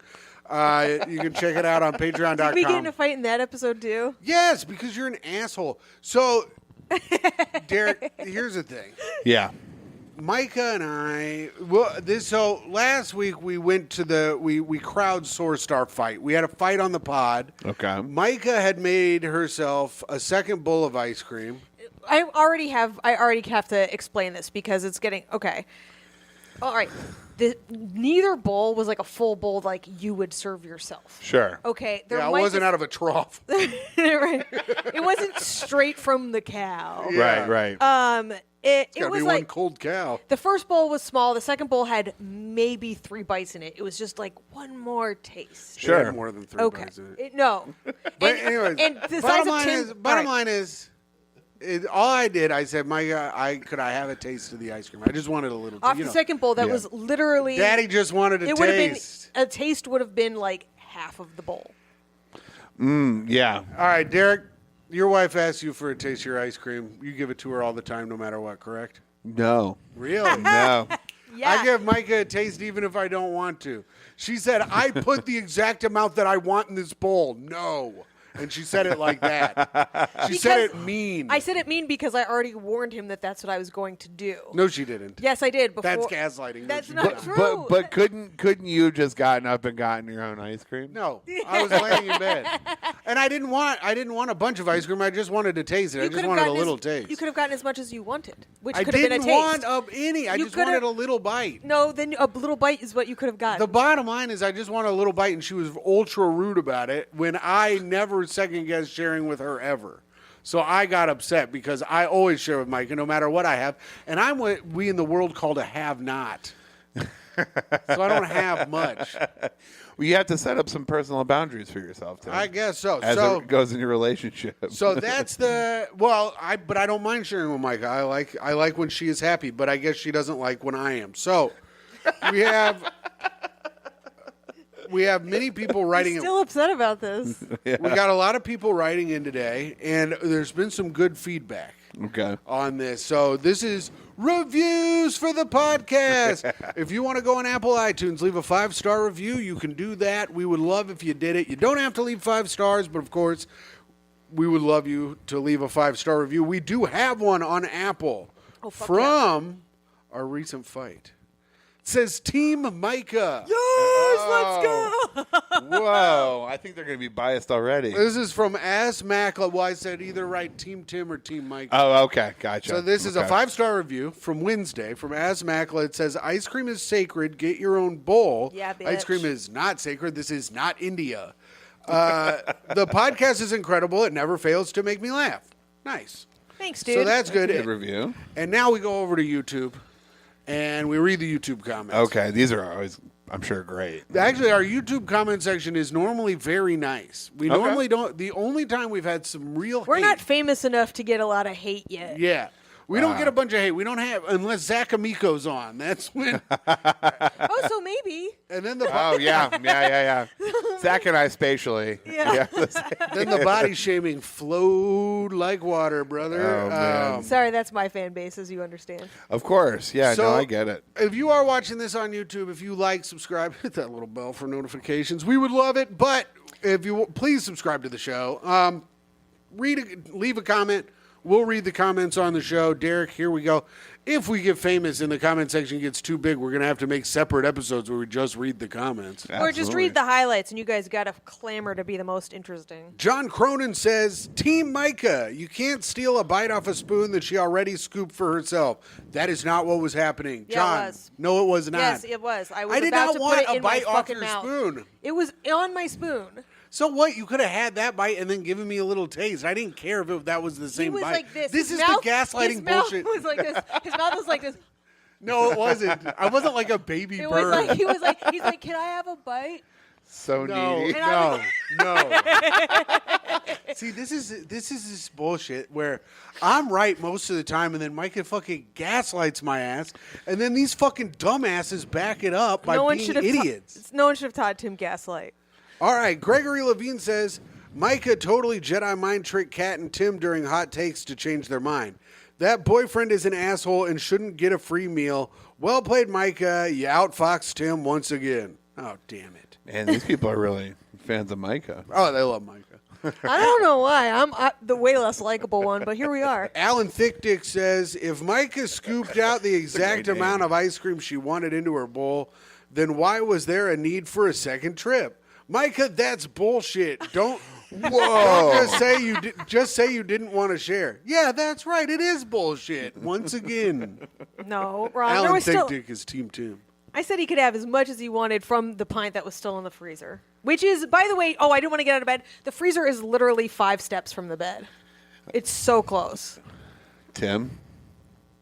[SPEAKER 1] you can check it out on patreon.com.
[SPEAKER 2] Did we get in a fight in that episode too?
[SPEAKER 1] Yes, because you're an asshole. So, Derek, here's the thing.
[SPEAKER 7] Yeah.
[SPEAKER 1] Myka and I, so last week we went to we crowdsourced our fight. We had a fight on the pod.
[SPEAKER 7] Okay.
[SPEAKER 1] Myka had made herself a second bowl of ice cream.
[SPEAKER 2] I already have to explain this because it's getting okay. all right. Neither bowl was like a full bowl like you would serve yourself.
[SPEAKER 7] Sure.
[SPEAKER 2] Okay. There
[SPEAKER 1] Yeah, it
[SPEAKER 2] might
[SPEAKER 1] wasn't
[SPEAKER 2] just-
[SPEAKER 1] out of a trough.
[SPEAKER 2] Right. It wasn't straight from the cow.
[SPEAKER 1] Yeah.
[SPEAKER 7] Right.
[SPEAKER 2] It
[SPEAKER 1] Gotta
[SPEAKER 2] was
[SPEAKER 1] be
[SPEAKER 2] like
[SPEAKER 1] one cold cow.
[SPEAKER 2] the first bowl was small. The second bowl had maybe 3 bites in it. It was just like one more taste.
[SPEAKER 7] Sure.
[SPEAKER 1] It had more than 3
[SPEAKER 2] Okay.
[SPEAKER 1] bites in it.
[SPEAKER 2] No.
[SPEAKER 1] But anyways,
[SPEAKER 2] and the size
[SPEAKER 1] bottom
[SPEAKER 2] of
[SPEAKER 1] line
[SPEAKER 2] Tim.
[SPEAKER 1] is, all I did, I said, Micah, could I have a taste of the ice cream? I just wanted a little.
[SPEAKER 2] Off the second bowl, that was literally.
[SPEAKER 1] Daddy just wanted a
[SPEAKER 2] It would have been
[SPEAKER 1] taste.
[SPEAKER 2] a taste would have been like half of the bowl.
[SPEAKER 7] Yeah.
[SPEAKER 1] All right, Derek, your wife asks you for a taste of your ice cream. You give it to her all the time, no matter what, correct?
[SPEAKER 7] No.
[SPEAKER 1] Really?
[SPEAKER 7] No.
[SPEAKER 2] Yeah.
[SPEAKER 1] I give Micah a taste even if I don't want to. She said, I put the exact amount that I want in this bowl. No. And she said it like that. She said it
[SPEAKER 2] Because
[SPEAKER 1] mean.
[SPEAKER 2] I said it mean because I already warned him that that's what I was going to do.
[SPEAKER 1] No, she didn't.
[SPEAKER 2] Yes, I did. Before.
[SPEAKER 1] That's gaslighting. No,
[SPEAKER 2] That's
[SPEAKER 1] she
[SPEAKER 2] not
[SPEAKER 1] did
[SPEAKER 2] true.
[SPEAKER 7] But couldn't you just gotten up and gotten your own ice cream?
[SPEAKER 1] No, I was laying in bed, and I didn't want a bunch of ice cream. I just wanted to taste it. I
[SPEAKER 2] You
[SPEAKER 1] just
[SPEAKER 2] could have
[SPEAKER 1] wanted a
[SPEAKER 2] gotten
[SPEAKER 1] little taste.
[SPEAKER 2] You could have gotten as much as you wanted, which
[SPEAKER 1] I
[SPEAKER 2] could have been a
[SPEAKER 1] didn't
[SPEAKER 2] taste.
[SPEAKER 1] want any. I
[SPEAKER 2] You
[SPEAKER 1] just
[SPEAKER 2] could
[SPEAKER 1] wanted
[SPEAKER 2] have-
[SPEAKER 1] a little bite.
[SPEAKER 2] No, then a little bite is what you could have gotten.
[SPEAKER 1] The bottom line is, I just wanted a little bite, and she was ultra rude about it. When I never second guessed sharing with her ever. So I got upset because I always share with Micah no matter what I have. And I'm what we in the world call a have-not. So I don't have much.
[SPEAKER 7] Well, you have to set up some personal boundaries for yourself, Tim.
[SPEAKER 1] I guess so.
[SPEAKER 7] As it goes in your relationship.
[SPEAKER 1] So that's but I don't mind sharing with Micah. I like when she is happy, but I guess she doesn't like when I am. So we have many people writing in.
[SPEAKER 2] Still upset about this.
[SPEAKER 1] We got a lot of people writing in today, and there's been some good feedback
[SPEAKER 7] Okay.
[SPEAKER 1] on this. So this is reviews for the podcast. If you want to go on Apple iTunes, leave a 5-star review. You can do that. We would love if you did it. You don't have to leave 5 stars, but of course, we would love you to leave a 5-star review. We do have one on Apple from our recent fight. It says Team Myka.
[SPEAKER 2] Let's go.
[SPEAKER 7] Whoa. I think they're going to be biased already.
[SPEAKER 1] This is from As Macla. Well, I said either right, Team Tim or Team Myka.
[SPEAKER 7] Oh, okay. Gotcha.
[SPEAKER 1] So this is a
[SPEAKER 7] Okay.
[SPEAKER 1] 5-star review from Wednesday from As Macla. It says, ice cream is sacred. Get your own bowl.
[SPEAKER 2] Yeah, bitch.
[SPEAKER 1] Ice cream is not sacred. This is not India. The podcast is incredible. It never fails to make me laugh. Nice.
[SPEAKER 2] Thanks, dude.
[SPEAKER 1] So that's good.
[SPEAKER 7] Good review.
[SPEAKER 1] And now we go over to YouTube, and we read the YouTube comments.
[SPEAKER 7] Okay. These are always, I'm sure, great.
[SPEAKER 1] Actually, our YouTube comment section is normally very nice. We
[SPEAKER 7] Okay.
[SPEAKER 1] normally don't. The only time we've had some real
[SPEAKER 2] We're
[SPEAKER 1] hate.
[SPEAKER 2] not famous enough to get a lot of hate yet.
[SPEAKER 1] Yeah. We don't get a bunch of hate. We don't have, unless Zach Amico's on. That's when.
[SPEAKER 2] Oh, so maybe.
[SPEAKER 1] And then the
[SPEAKER 7] Oh, yeah. Zach and I spatially.
[SPEAKER 2] Yeah.
[SPEAKER 1] then the body shaming flowed like water, brother.
[SPEAKER 7] Oh, man.
[SPEAKER 2] Sorry, that's my fan base, as you understand.
[SPEAKER 7] Of course. Yeah,
[SPEAKER 1] So-
[SPEAKER 7] no, I get it.
[SPEAKER 1] If you are watching this on YouTube, if you like, subscribe, hit that little bell for notifications. We would love it. But if you please subscribe to the show. Leave a comment. We'll read the comments on the show. Derek, here we go. If we get famous and the comment section gets too big, we're going to have to make separate episodes where we just read the comments.
[SPEAKER 2] Or just
[SPEAKER 7] Absolutely.
[SPEAKER 2] read the highlights, and you guys got to clamor to be the most interesting.
[SPEAKER 1] John Cronin says, Team Myka, you can't steal a bite off a spoon that she already scooped for herself. That is not what was happening.
[SPEAKER 2] Yeah,
[SPEAKER 1] John,
[SPEAKER 2] it was.
[SPEAKER 1] no, it was not.
[SPEAKER 2] Yes, it was. I was
[SPEAKER 1] I did
[SPEAKER 2] about
[SPEAKER 1] not
[SPEAKER 2] to
[SPEAKER 1] want
[SPEAKER 2] put it
[SPEAKER 1] a
[SPEAKER 2] in my
[SPEAKER 1] bite off
[SPEAKER 2] fucking
[SPEAKER 1] your
[SPEAKER 2] mouth.
[SPEAKER 1] spoon.
[SPEAKER 2] It was on my spoon.
[SPEAKER 1] So what? You could have had that bite and then given me a little taste. I didn't care if that was the
[SPEAKER 2] He
[SPEAKER 1] same
[SPEAKER 2] was
[SPEAKER 1] bite.
[SPEAKER 2] like this.
[SPEAKER 1] This
[SPEAKER 2] His
[SPEAKER 1] is
[SPEAKER 2] mouth-
[SPEAKER 1] the gaslighting
[SPEAKER 2] his mouth
[SPEAKER 1] bullshit.
[SPEAKER 2] Was like this. His mouth was like this.
[SPEAKER 1] No, it wasn't. I wasn't like a baby
[SPEAKER 2] It
[SPEAKER 1] bird.
[SPEAKER 2] was like he's like, can I have a bite?
[SPEAKER 7] So
[SPEAKER 1] No,
[SPEAKER 7] needy.
[SPEAKER 2] And I
[SPEAKER 1] no. See, this is this bullshit where I'm right most of the time, and then Micah fucking gaslights my ass, and then these fucking dumbasses back it up by
[SPEAKER 2] no one
[SPEAKER 1] being
[SPEAKER 2] should have.
[SPEAKER 1] idiots.
[SPEAKER 2] No one should have taught Tim gaslight.
[SPEAKER 1] All right, Gregory Levine says Micah totally Jedi mind tricked Kat and Tim during hot takes to change their mind. That boyfriend is an asshole and shouldn't get a free meal. Well played, Micah. You outfoxed Tim once again. Oh, damn it.
[SPEAKER 7] Man, these people are really fans of Myka.
[SPEAKER 1] Oh, they love Micah.
[SPEAKER 2] I don't know why. I'm the way less likable one, but here we are.
[SPEAKER 1] Alan Thickdick says, if Micah scooped out the exact
[SPEAKER 7] great
[SPEAKER 1] amount
[SPEAKER 7] name.
[SPEAKER 1] of ice cream she wanted into her bowl, then why was there a need for a second trip? Micah, that's bullshit. Don't
[SPEAKER 7] Whoa.
[SPEAKER 1] Just say you didn't want to share. Yeah, that's right. It is bullshit. Once again,
[SPEAKER 2] No, wrong. There
[SPEAKER 1] Alan
[SPEAKER 2] was still.
[SPEAKER 1] Thick Dick is Team Tim.
[SPEAKER 2] I said he could have as much as he wanted from the pint that was still in the freezer. Which is, by the way, I didn't want to get out of bed. The freezer is literally 5 steps from the bed. It's so close.
[SPEAKER 7] Tim,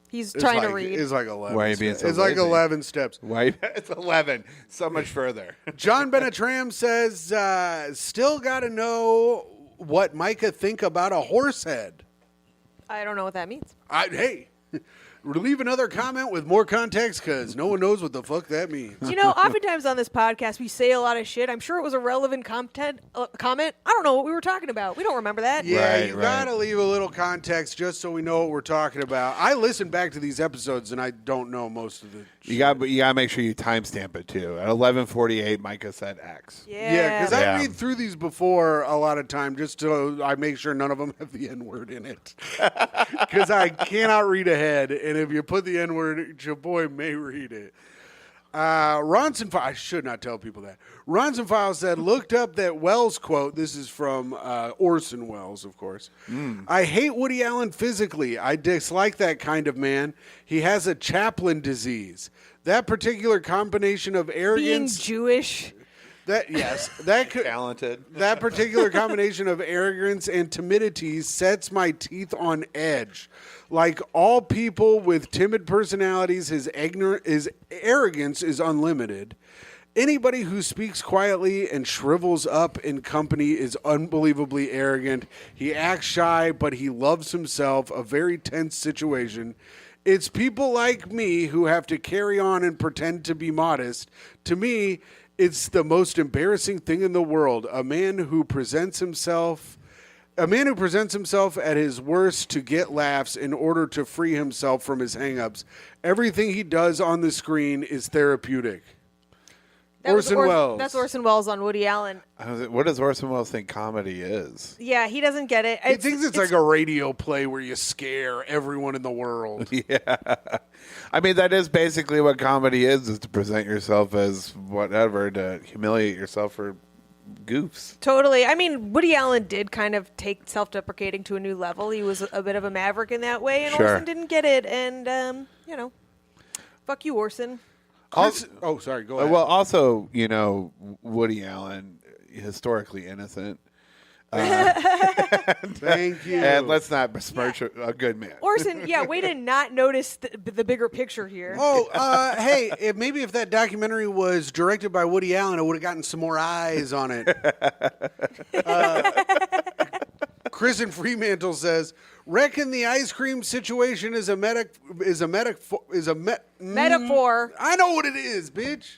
[SPEAKER 2] He's trying to read.
[SPEAKER 1] It's like 11.
[SPEAKER 7] Why are you being so
[SPEAKER 1] It's like
[SPEAKER 7] lazy?
[SPEAKER 1] 11 steps.
[SPEAKER 7] why? It's 11. So much further.
[SPEAKER 1] John Benatram says, still got to know what Myka think about a horse head.
[SPEAKER 2] I don't know what that means.
[SPEAKER 1] Hey, leave another comment with more context because no one knows what the fuck that means.
[SPEAKER 2] You know, oftentimes on this podcast we say a lot of shit. I'm sure it was a relevant comment. I don't know what we were talking about. We don't remember that.
[SPEAKER 1] Yeah,
[SPEAKER 7] Right,
[SPEAKER 1] you
[SPEAKER 7] right.
[SPEAKER 1] gotta leave a little context just so we know what we're talking about. I listen back to these episodes and I don't know most of the.
[SPEAKER 7] You got to make sure you timestamp it too. At 11:48, Myka said X.
[SPEAKER 1] Yeah, because
[SPEAKER 7] Yeah.
[SPEAKER 1] I read through these before a lot of time just so I make sure none of them have the N word in it. Because I cannot read ahead, and if you put the N word, your boy may read it. Ronson, I should not tell people that. Ronson File said, looked up that Wells quote. This is from Orson Welles, of course. I hate Woody Allen physically. I dislike that kind of man. He has a Chaplin disease. That particular combination of
[SPEAKER 2] Being
[SPEAKER 1] arrogance.
[SPEAKER 2] Jewish.
[SPEAKER 1] That could.
[SPEAKER 7] Talented.
[SPEAKER 1] That particular combination of arrogance and timidity sets my teeth on edge. Like all people with timid personalities, his arrogance is unlimited. Anybody who speaks quietly and shrivels up in company is unbelievably arrogant. He acts shy, but he loves himself, a very tense situation. It's people like me who have to carry on and pretend to be modest. To me, it's the most embarrassing thing in the world. A man who presents himself at his worst to get laughs in order to free himself from his hangups. Everything he does on the screen is therapeutic. Orson Welles.
[SPEAKER 2] That's Orson Welles on Woody Allen.
[SPEAKER 7] What does Orson Welles think comedy is?
[SPEAKER 2] Yeah, he doesn't get it.
[SPEAKER 1] He thinks it's like a radio play where you scare everyone in the world.
[SPEAKER 7] Yeah. I mean, that is basically what comedy is to present yourself as whatever, to humiliate yourself for goofs.
[SPEAKER 2] Totally. I mean, Woody Allen did kind of take self-deprecating to a new level. He was a bit of a maverick in that way, and
[SPEAKER 7] Sure.
[SPEAKER 2] Orson didn't get it. And, fuck you, Orson.
[SPEAKER 1] Sorry, go ahead.
[SPEAKER 7] Well, also, Woody Allen, historically innocent.
[SPEAKER 1] Thank you.
[SPEAKER 7] And let's not besmirch a good man.
[SPEAKER 2] Orson, way to not notice the bigger picture here.
[SPEAKER 1] Hey, maybe if that documentary was directed by Woody Allen, it would have gotten some more eyes on it. Chris in Fremantle says, "Reckon the ice cream situation is a metaphor.
[SPEAKER 2] Metaphor.
[SPEAKER 1] I know what it is, bitch.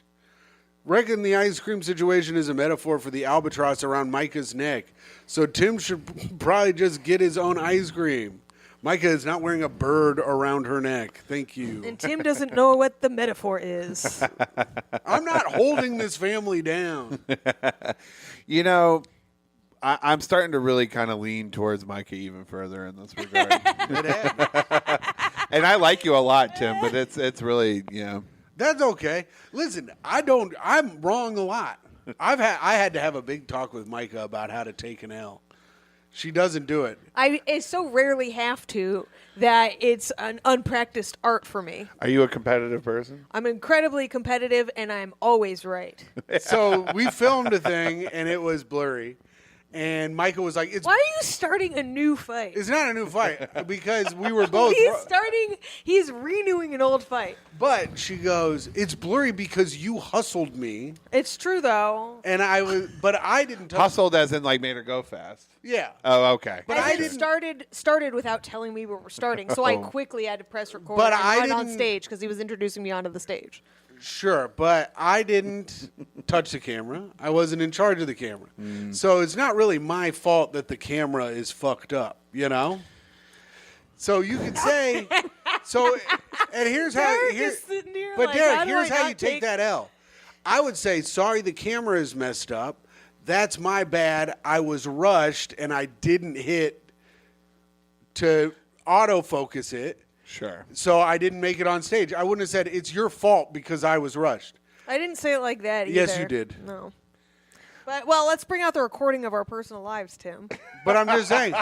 [SPEAKER 1] Reckon the ice cream situation is a metaphor for the albatross around Myka's neck. So Tim should probably just get his own ice cream. Myka is not wearing a bird around her neck. Thank you.
[SPEAKER 2] And Tim doesn't know what the metaphor is.
[SPEAKER 1] I'm not holding this family down.
[SPEAKER 7] I'm starting to really kind of lean towards Myka even further in this regard. And I like you a lot, Tim, but it's really,
[SPEAKER 1] That's okay. Listen, I'm wrong a lot. I had to have a big talk with Myka about how to take an L. She doesn't do it.
[SPEAKER 2] I so rarely have to that it's an unpracticed art for me.
[SPEAKER 7] Are you a competitive person?
[SPEAKER 2] I'm incredibly competitive, and I'm always right.
[SPEAKER 1] So we filmed a thing, and it was blurry. And Myka was like,
[SPEAKER 2] Why are you starting a new fight?
[SPEAKER 1] It's not a new fight because we were both.
[SPEAKER 2] He's renewing an old fight.
[SPEAKER 1] But she goes, it's blurry because you hustled me.
[SPEAKER 2] It's true, though.
[SPEAKER 1] And but I didn't touch.
[SPEAKER 7] Hustled as in like made her go fast.
[SPEAKER 1] Yeah.
[SPEAKER 7] Oh, okay.
[SPEAKER 1] But
[SPEAKER 2] And
[SPEAKER 1] I
[SPEAKER 2] it
[SPEAKER 1] didn't.
[SPEAKER 2] started without telling me we were starting, so I quickly had to press record
[SPEAKER 1] But
[SPEAKER 2] and
[SPEAKER 1] I
[SPEAKER 2] run on
[SPEAKER 1] didn't-
[SPEAKER 2] stage because he was introducing me onto the stage.
[SPEAKER 1] Sure, but I didn't touch the camera. I wasn't in charge of the camera. So it's not really my fault that the camera is fucked up, So you could say, and here's how,
[SPEAKER 2] Derek is sitting here
[SPEAKER 1] but
[SPEAKER 2] like,
[SPEAKER 1] Derek,
[SPEAKER 2] how do
[SPEAKER 1] here's
[SPEAKER 2] I
[SPEAKER 1] how
[SPEAKER 2] not
[SPEAKER 1] you take that L. I would say, sorry, the camera is messed up. That's my bad. I was rushed and I didn't hit to autofocus it.
[SPEAKER 7] Sure.
[SPEAKER 1] So I didn't make it on stage. I wouldn't have said it's your fault because I was rushed.
[SPEAKER 2] I didn't say it like that either.
[SPEAKER 1] Yes, you did.
[SPEAKER 2] No. But well, let's bring out the recording of our personal lives, Tim.
[SPEAKER 1] But I'm just saying.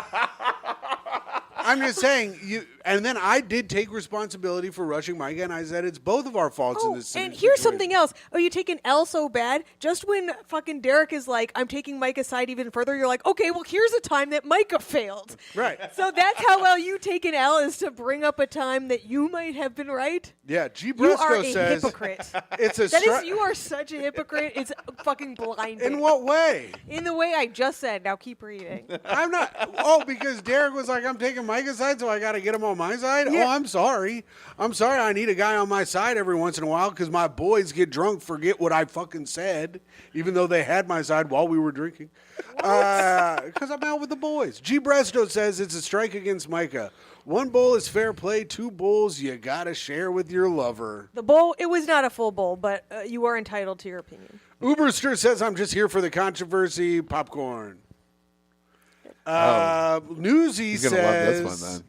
[SPEAKER 1] You. And then I did take responsibility for rushing Myka, and I said it's both of our faults in
[SPEAKER 2] Oh,
[SPEAKER 1] this.
[SPEAKER 2] and
[SPEAKER 1] situation.
[SPEAKER 2] here's something else. Oh, you take an L so bad. Just when fucking Derek is like, I'm taking Myka's side even further, you're like, okay, well, here's a time that Myka failed.
[SPEAKER 1] Right.
[SPEAKER 2] So that's how well you take an L, is to bring up a time that you might have been right.
[SPEAKER 1] Yeah, G.
[SPEAKER 2] You are
[SPEAKER 1] Briscoe
[SPEAKER 2] a
[SPEAKER 1] says
[SPEAKER 2] hypocrite.
[SPEAKER 1] it's a.
[SPEAKER 2] That is, you are such a hypocrite. It's fucking blinding.
[SPEAKER 1] In what way?
[SPEAKER 2] In the way I just said. Now keep reading.
[SPEAKER 1] I'm not. Oh, because Derek was like, I'm taking Myka's side, so I got to get him on my side.
[SPEAKER 2] Yeah.
[SPEAKER 1] Oh, I'm sorry. I'm sorry. I need a guy on my side every once in a while because my boys get drunk, forget what I fucking said, even though they had my side while we were drinking. Because I'm out with the boys. G. Bresto says it's a strike against Myka. 1 bowl is fair play. 2 bowls you gotta share with your lover.
[SPEAKER 2] The bowl, it was not a full bowl, but you are entitled to your opinion.
[SPEAKER 1] Uberster says I'm just here for the controversy. Popcorn. Newsy
[SPEAKER 7] He's gonna
[SPEAKER 1] says.
[SPEAKER 7] love this one then.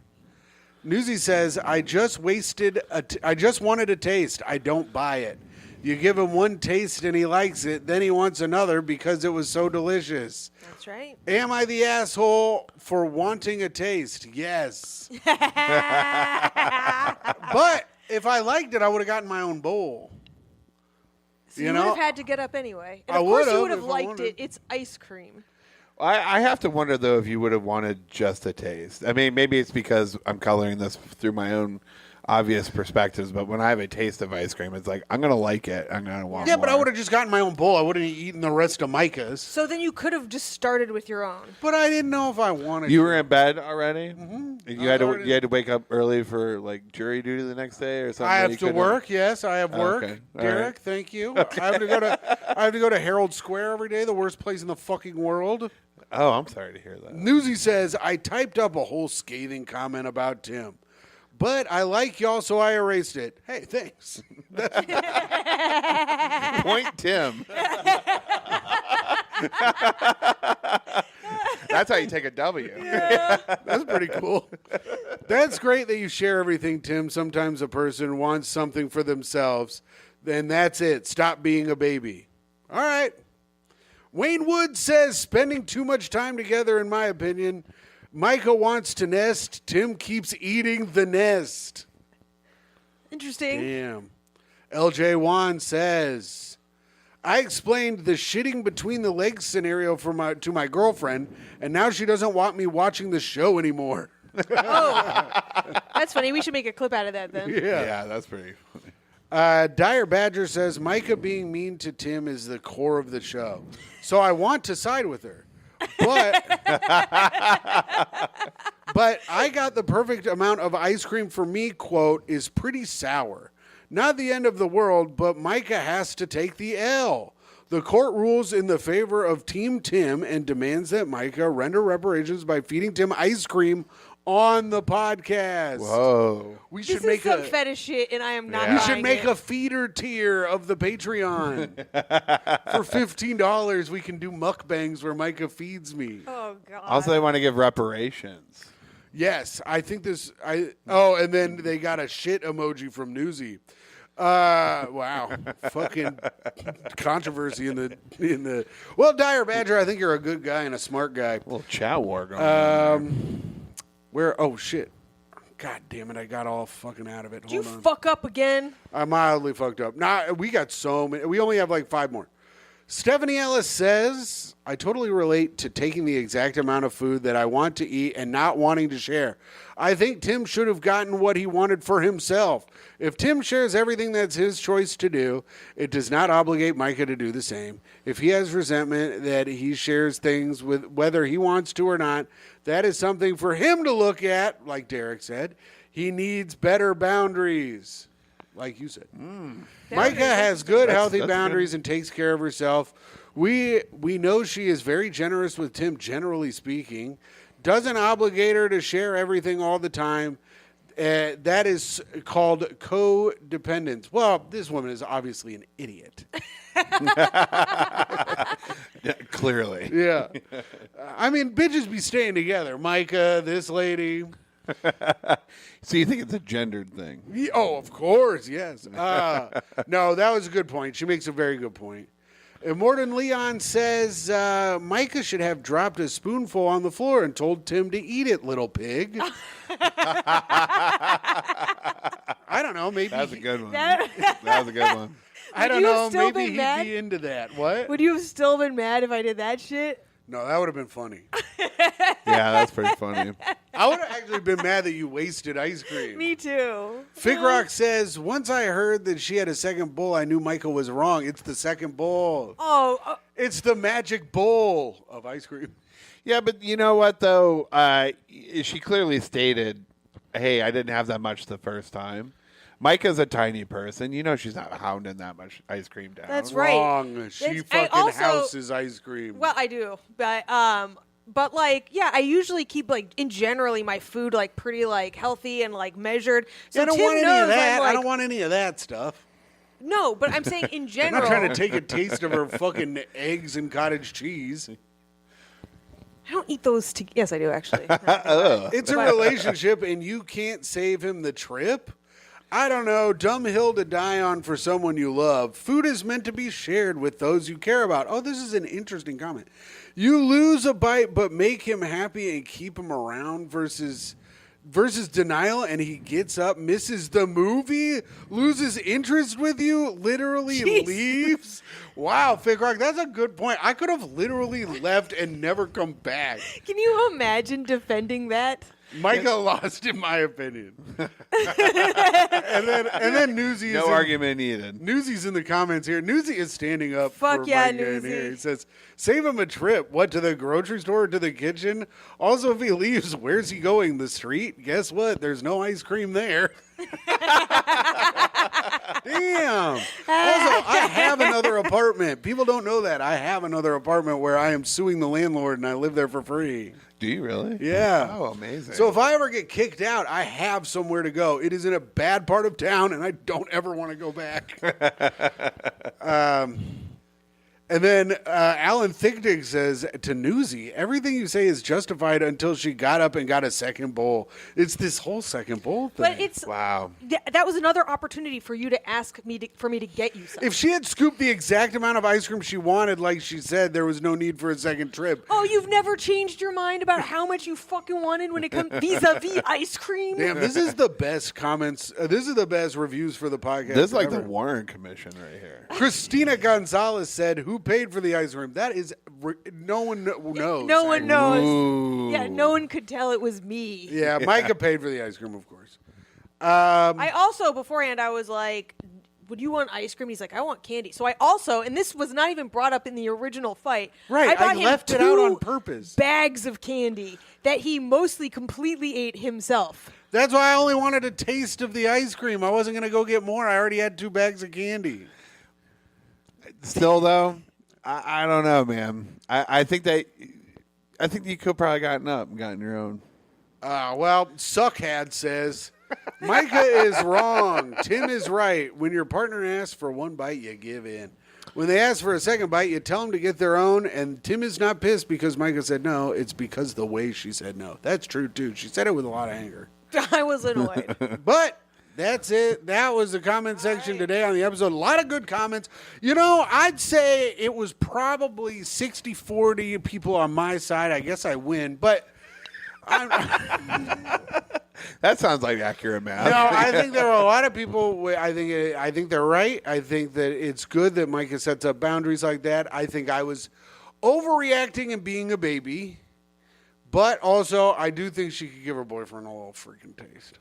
[SPEAKER 1] Newsy says, I just wanted a taste. I don't buy it. You give him one taste and he likes it, then he wants another because it was so delicious.
[SPEAKER 2] That's right.
[SPEAKER 1] Am I the asshole for wanting a taste? Yes. But if I liked it, I would have gotten my own bowl.
[SPEAKER 2] So you
[SPEAKER 1] know?
[SPEAKER 2] would have had to get up anyway. And
[SPEAKER 1] I
[SPEAKER 2] of course you
[SPEAKER 1] would've
[SPEAKER 2] would have
[SPEAKER 1] if I
[SPEAKER 2] liked
[SPEAKER 1] wanted.
[SPEAKER 2] it. It's ice cream.
[SPEAKER 7] I have to wonder, though, if you would have wanted just a taste. I mean, maybe it's because I'm coloring this through my own obvious perspectives, but when I have a taste of ice cream, it's like, I'm going to like it. I'm going to want
[SPEAKER 1] Yeah,
[SPEAKER 7] more.
[SPEAKER 1] but I would have just gotten my own bowl. I wouldn't have eaten the rest of Myka's.
[SPEAKER 2] So then you could have just started with your own.
[SPEAKER 1] But I didn't know if I wanted
[SPEAKER 7] You
[SPEAKER 1] to.
[SPEAKER 7] were in bed already? Mm-hmm. You had
[SPEAKER 1] already-
[SPEAKER 7] to wake up early for, like, jury duty the next day or something?
[SPEAKER 1] I
[SPEAKER 7] that you
[SPEAKER 1] have to
[SPEAKER 7] couldn't-
[SPEAKER 1] work. Yes, I have work.
[SPEAKER 7] okay. All
[SPEAKER 1] Derek,
[SPEAKER 7] right.
[SPEAKER 1] thank you. I have to go to Herald Square every day, the worst place in the fucking world.
[SPEAKER 7] Oh, I'm sorry to hear that.
[SPEAKER 1] Newsy says I typed up a whole scathing comment about Tim, but I like y'all, so I erased it. Hey, thanks.
[SPEAKER 7] Point Tim. That's how you take a W.
[SPEAKER 1] That's pretty cool. That's great that you share everything, Tim. Sometimes a person wants something for themselves, then that's it. Stop being a baby. All right. Wayne Wood says spending too much time together, in my opinion. Myka wants to nest. Tim keeps eating the nest.
[SPEAKER 2] Interesting.
[SPEAKER 1] Damn. LJ Wan says, I explained the shitting between the legs scenario to my girlfriend, and now she doesn't want me watching the show anymore.
[SPEAKER 2] That's funny. We should make a clip out of that then.
[SPEAKER 7] Yeah, that's pretty funny.
[SPEAKER 1] Dire Badger says Myka being mean to Tim is the core of the show. So I want to side with her. But I got the perfect amount of ice cream for me, quote, is pretty sour. Not the end of the world, but Myka has to take the L. The court rules in the favor of Team Tim and demands that Myka render reparations by feeding Tim ice cream on the podcast.
[SPEAKER 7] Whoa.
[SPEAKER 1] We
[SPEAKER 2] This
[SPEAKER 1] should
[SPEAKER 2] is
[SPEAKER 1] make
[SPEAKER 2] some
[SPEAKER 1] a
[SPEAKER 2] fetish shit, and I am not.
[SPEAKER 7] Yeah.
[SPEAKER 1] we should
[SPEAKER 2] buying
[SPEAKER 1] make
[SPEAKER 2] it.
[SPEAKER 1] a feeder tier of the Patreon. For $15, we can do mukbangs where Myka feeds me.
[SPEAKER 2] Oh god.
[SPEAKER 7] Also, they want to give reparations.
[SPEAKER 1] Yes, I think this. And then they got a shit emoji from Newsy. Wow, fucking controversy in the. Well, Dire Badger, I think you're a good guy and a smart guy.
[SPEAKER 7] A little chat war going on.
[SPEAKER 1] Where? Oh shit! God damn it! I got all fucking out of it.
[SPEAKER 2] Did you
[SPEAKER 1] Hold on.
[SPEAKER 2] fuck up again?
[SPEAKER 1] I mildly fucked up. Nah, we got so many. We only have like 5 more. Stephanie Ellis says, I totally relate to taking the exact amount of food that I want to eat and not wanting to share. I think Tim should have gotten what he wanted for himself. If Tim shares everything that's his choice to do, it does not obligate Myka to do the same. If he has resentment that he shares things with whether he wants to or not, that is something for him to look at, like Derek said. He needs better boundaries. Like you said. Myka has good, healthy
[SPEAKER 7] that's
[SPEAKER 1] boundaries and takes care of herself. We know she is very generous with Tim, generally speaking. Doesn't obligate her to share everything all the time. That is called codependence. Well, this woman is obviously an idiot.
[SPEAKER 7] Yeah, clearly.
[SPEAKER 1] Yeah. I mean, bitches be staying together. Myka, this lady.
[SPEAKER 7] So you think it's a gendered thing?
[SPEAKER 1] Oh, of course, yes. No, that was a good point. She makes a very good point. Immortan Leon says Myka should have dropped a spoonful on the floor and told Tim to eat it, little pig. I don't know. Maybe
[SPEAKER 7] That's a good one.
[SPEAKER 2] That-
[SPEAKER 7] That was a good one.
[SPEAKER 1] I don't
[SPEAKER 2] you have
[SPEAKER 1] know.
[SPEAKER 2] still
[SPEAKER 1] Maybe
[SPEAKER 2] been
[SPEAKER 1] he'd
[SPEAKER 2] mad?
[SPEAKER 1] be into that. What?
[SPEAKER 2] Would you have still been mad if I did that shit?
[SPEAKER 1] No, that would have been funny.
[SPEAKER 7] Yeah, that's pretty funny.
[SPEAKER 1] I would have actually been mad that you wasted ice cream.
[SPEAKER 2] Me too.
[SPEAKER 1] Fig Rock says, once I heard that she had a second bowl, I knew Michael was wrong. It's the second bowl.
[SPEAKER 2] Oh,
[SPEAKER 1] It's the magic bowl of ice cream.
[SPEAKER 7] Yeah, but you know what, though? She clearly stated, hey, I didn't have that much the first time. Myka's a tiny person. You know she's not hounding that much ice cream down.
[SPEAKER 2] That's right.
[SPEAKER 1] Wrong. She
[SPEAKER 2] It's- I
[SPEAKER 1] fucking
[SPEAKER 2] also-
[SPEAKER 1] houses ice cream.
[SPEAKER 2] well, I do, but like, yeah, I usually keep like in generally my food like pretty like healthy and like measured. So
[SPEAKER 1] I don't
[SPEAKER 2] Tim
[SPEAKER 1] want any
[SPEAKER 2] knows
[SPEAKER 1] of that.
[SPEAKER 2] I'm, like,
[SPEAKER 1] I don't want any of that stuff.
[SPEAKER 2] No, but I'm saying in
[SPEAKER 1] I'm
[SPEAKER 2] general.
[SPEAKER 1] not trying to take a taste of her fucking eggs and cottage cheese.
[SPEAKER 2] I don't eat those. Yes, I do actually.
[SPEAKER 1] It's a relationship, and you can't save him the trip. I don't know. Dumb hill to die on for someone you love. Food is meant to be shared with those you care about. Oh, this is an interesting comment. You lose a bite, but make him happy and keep him around versus denial, and he gets up, misses the movie, loses interest with you, literally
[SPEAKER 2] Jeez.
[SPEAKER 1] leaves. Wow, Fig Rock, that's a good point. I could have literally left and never come back.
[SPEAKER 2] Can you imagine defending that?
[SPEAKER 1] Micah lost, in my opinion. and then Newsy is
[SPEAKER 7] No argument needed.
[SPEAKER 1] Newsy's in the comments here. Newsy is standing up.
[SPEAKER 2] Fuck
[SPEAKER 1] for
[SPEAKER 2] yeah,
[SPEAKER 1] Micah in
[SPEAKER 2] Newsy.
[SPEAKER 1] here. He says, "Save him a trip. What, to the grocery store or to the kitchen? Also, if he leaves, where's he going? The street? Guess what? There's no ice cream there." Damn. Also, I have another apartment. People don't know that. I have another apartment where I am suing the landlord and I live there for free.
[SPEAKER 7] Do you really?
[SPEAKER 1] Yeah.
[SPEAKER 7] Oh, amazing.
[SPEAKER 1] So if I ever get kicked out, I have somewhere to go. It is in a bad part of town, and I don't ever want to go back. And then Alan Thickdick says to Newsy, everything you say is justified until she got up and got a second bowl. It's this whole second bowl thing.
[SPEAKER 2] But it's
[SPEAKER 7] wow.
[SPEAKER 2] that was another opportunity for you to ask me for me to get you something.
[SPEAKER 1] If she had scooped the exact amount of ice cream she wanted, like she said, there was no need for a second trip.
[SPEAKER 2] Oh, you've never changed your mind about how much you fucking wanted when it comes vis-a-vis ice cream?
[SPEAKER 1] Damn, this is the best comments. This is the best reviews for the podcast.
[SPEAKER 7] This is like the
[SPEAKER 1] ever.
[SPEAKER 7] Warren Commission right here.
[SPEAKER 1] Christina Gonzalez said, "Who paid for the ice cream?" That is, no one knows.
[SPEAKER 2] No one knows.
[SPEAKER 7] Ooh.
[SPEAKER 2] Yeah, no one could tell it was me.
[SPEAKER 1] Yeah, Micah paid for the ice cream, of course.
[SPEAKER 2] I also, beforehand, I was like, would you want ice cream? He's like, I want candy. So I also, and this was not even brought up in the original fight.
[SPEAKER 1] Right,
[SPEAKER 2] bought
[SPEAKER 1] I
[SPEAKER 2] him
[SPEAKER 1] left it out on
[SPEAKER 2] 2
[SPEAKER 1] purpose.
[SPEAKER 2] bags of candy that he mostly completely ate himself.
[SPEAKER 1] That's why I only wanted a taste of the ice cream. I wasn't going to go get more. I already had 2 bags of candy.
[SPEAKER 7] Still, though, I don't know, man. I think you could probably gotten up and gotten your own.
[SPEAKER 1] Well, Suckhad says, Micah is wrong. Tim is right. When your partner asks for one bite, you give in. When they ask for a second bite, you tell them to get their own, and Tim is not pissed because Micah said no. It's because the way she said no. That's true, too. She said it with a lot of anger.
[SPEAKER 2] I was annoyed.
[SPEAKER 1] But that's it. That was the comment section today on the episode. A lot of good comments. You know, I'd say it was probably 60-40 people on my side. I guess I win. But
[SPEAKER 7] That sounds like accurate math.
[SPEAKER 1] no, I think there are a lot of people. I think they're right. I think that it's good that Micah sets up boundaries like that. I think I was overreacting and being a baby. But also, I do think she could give her boyfriend a little freaking taste.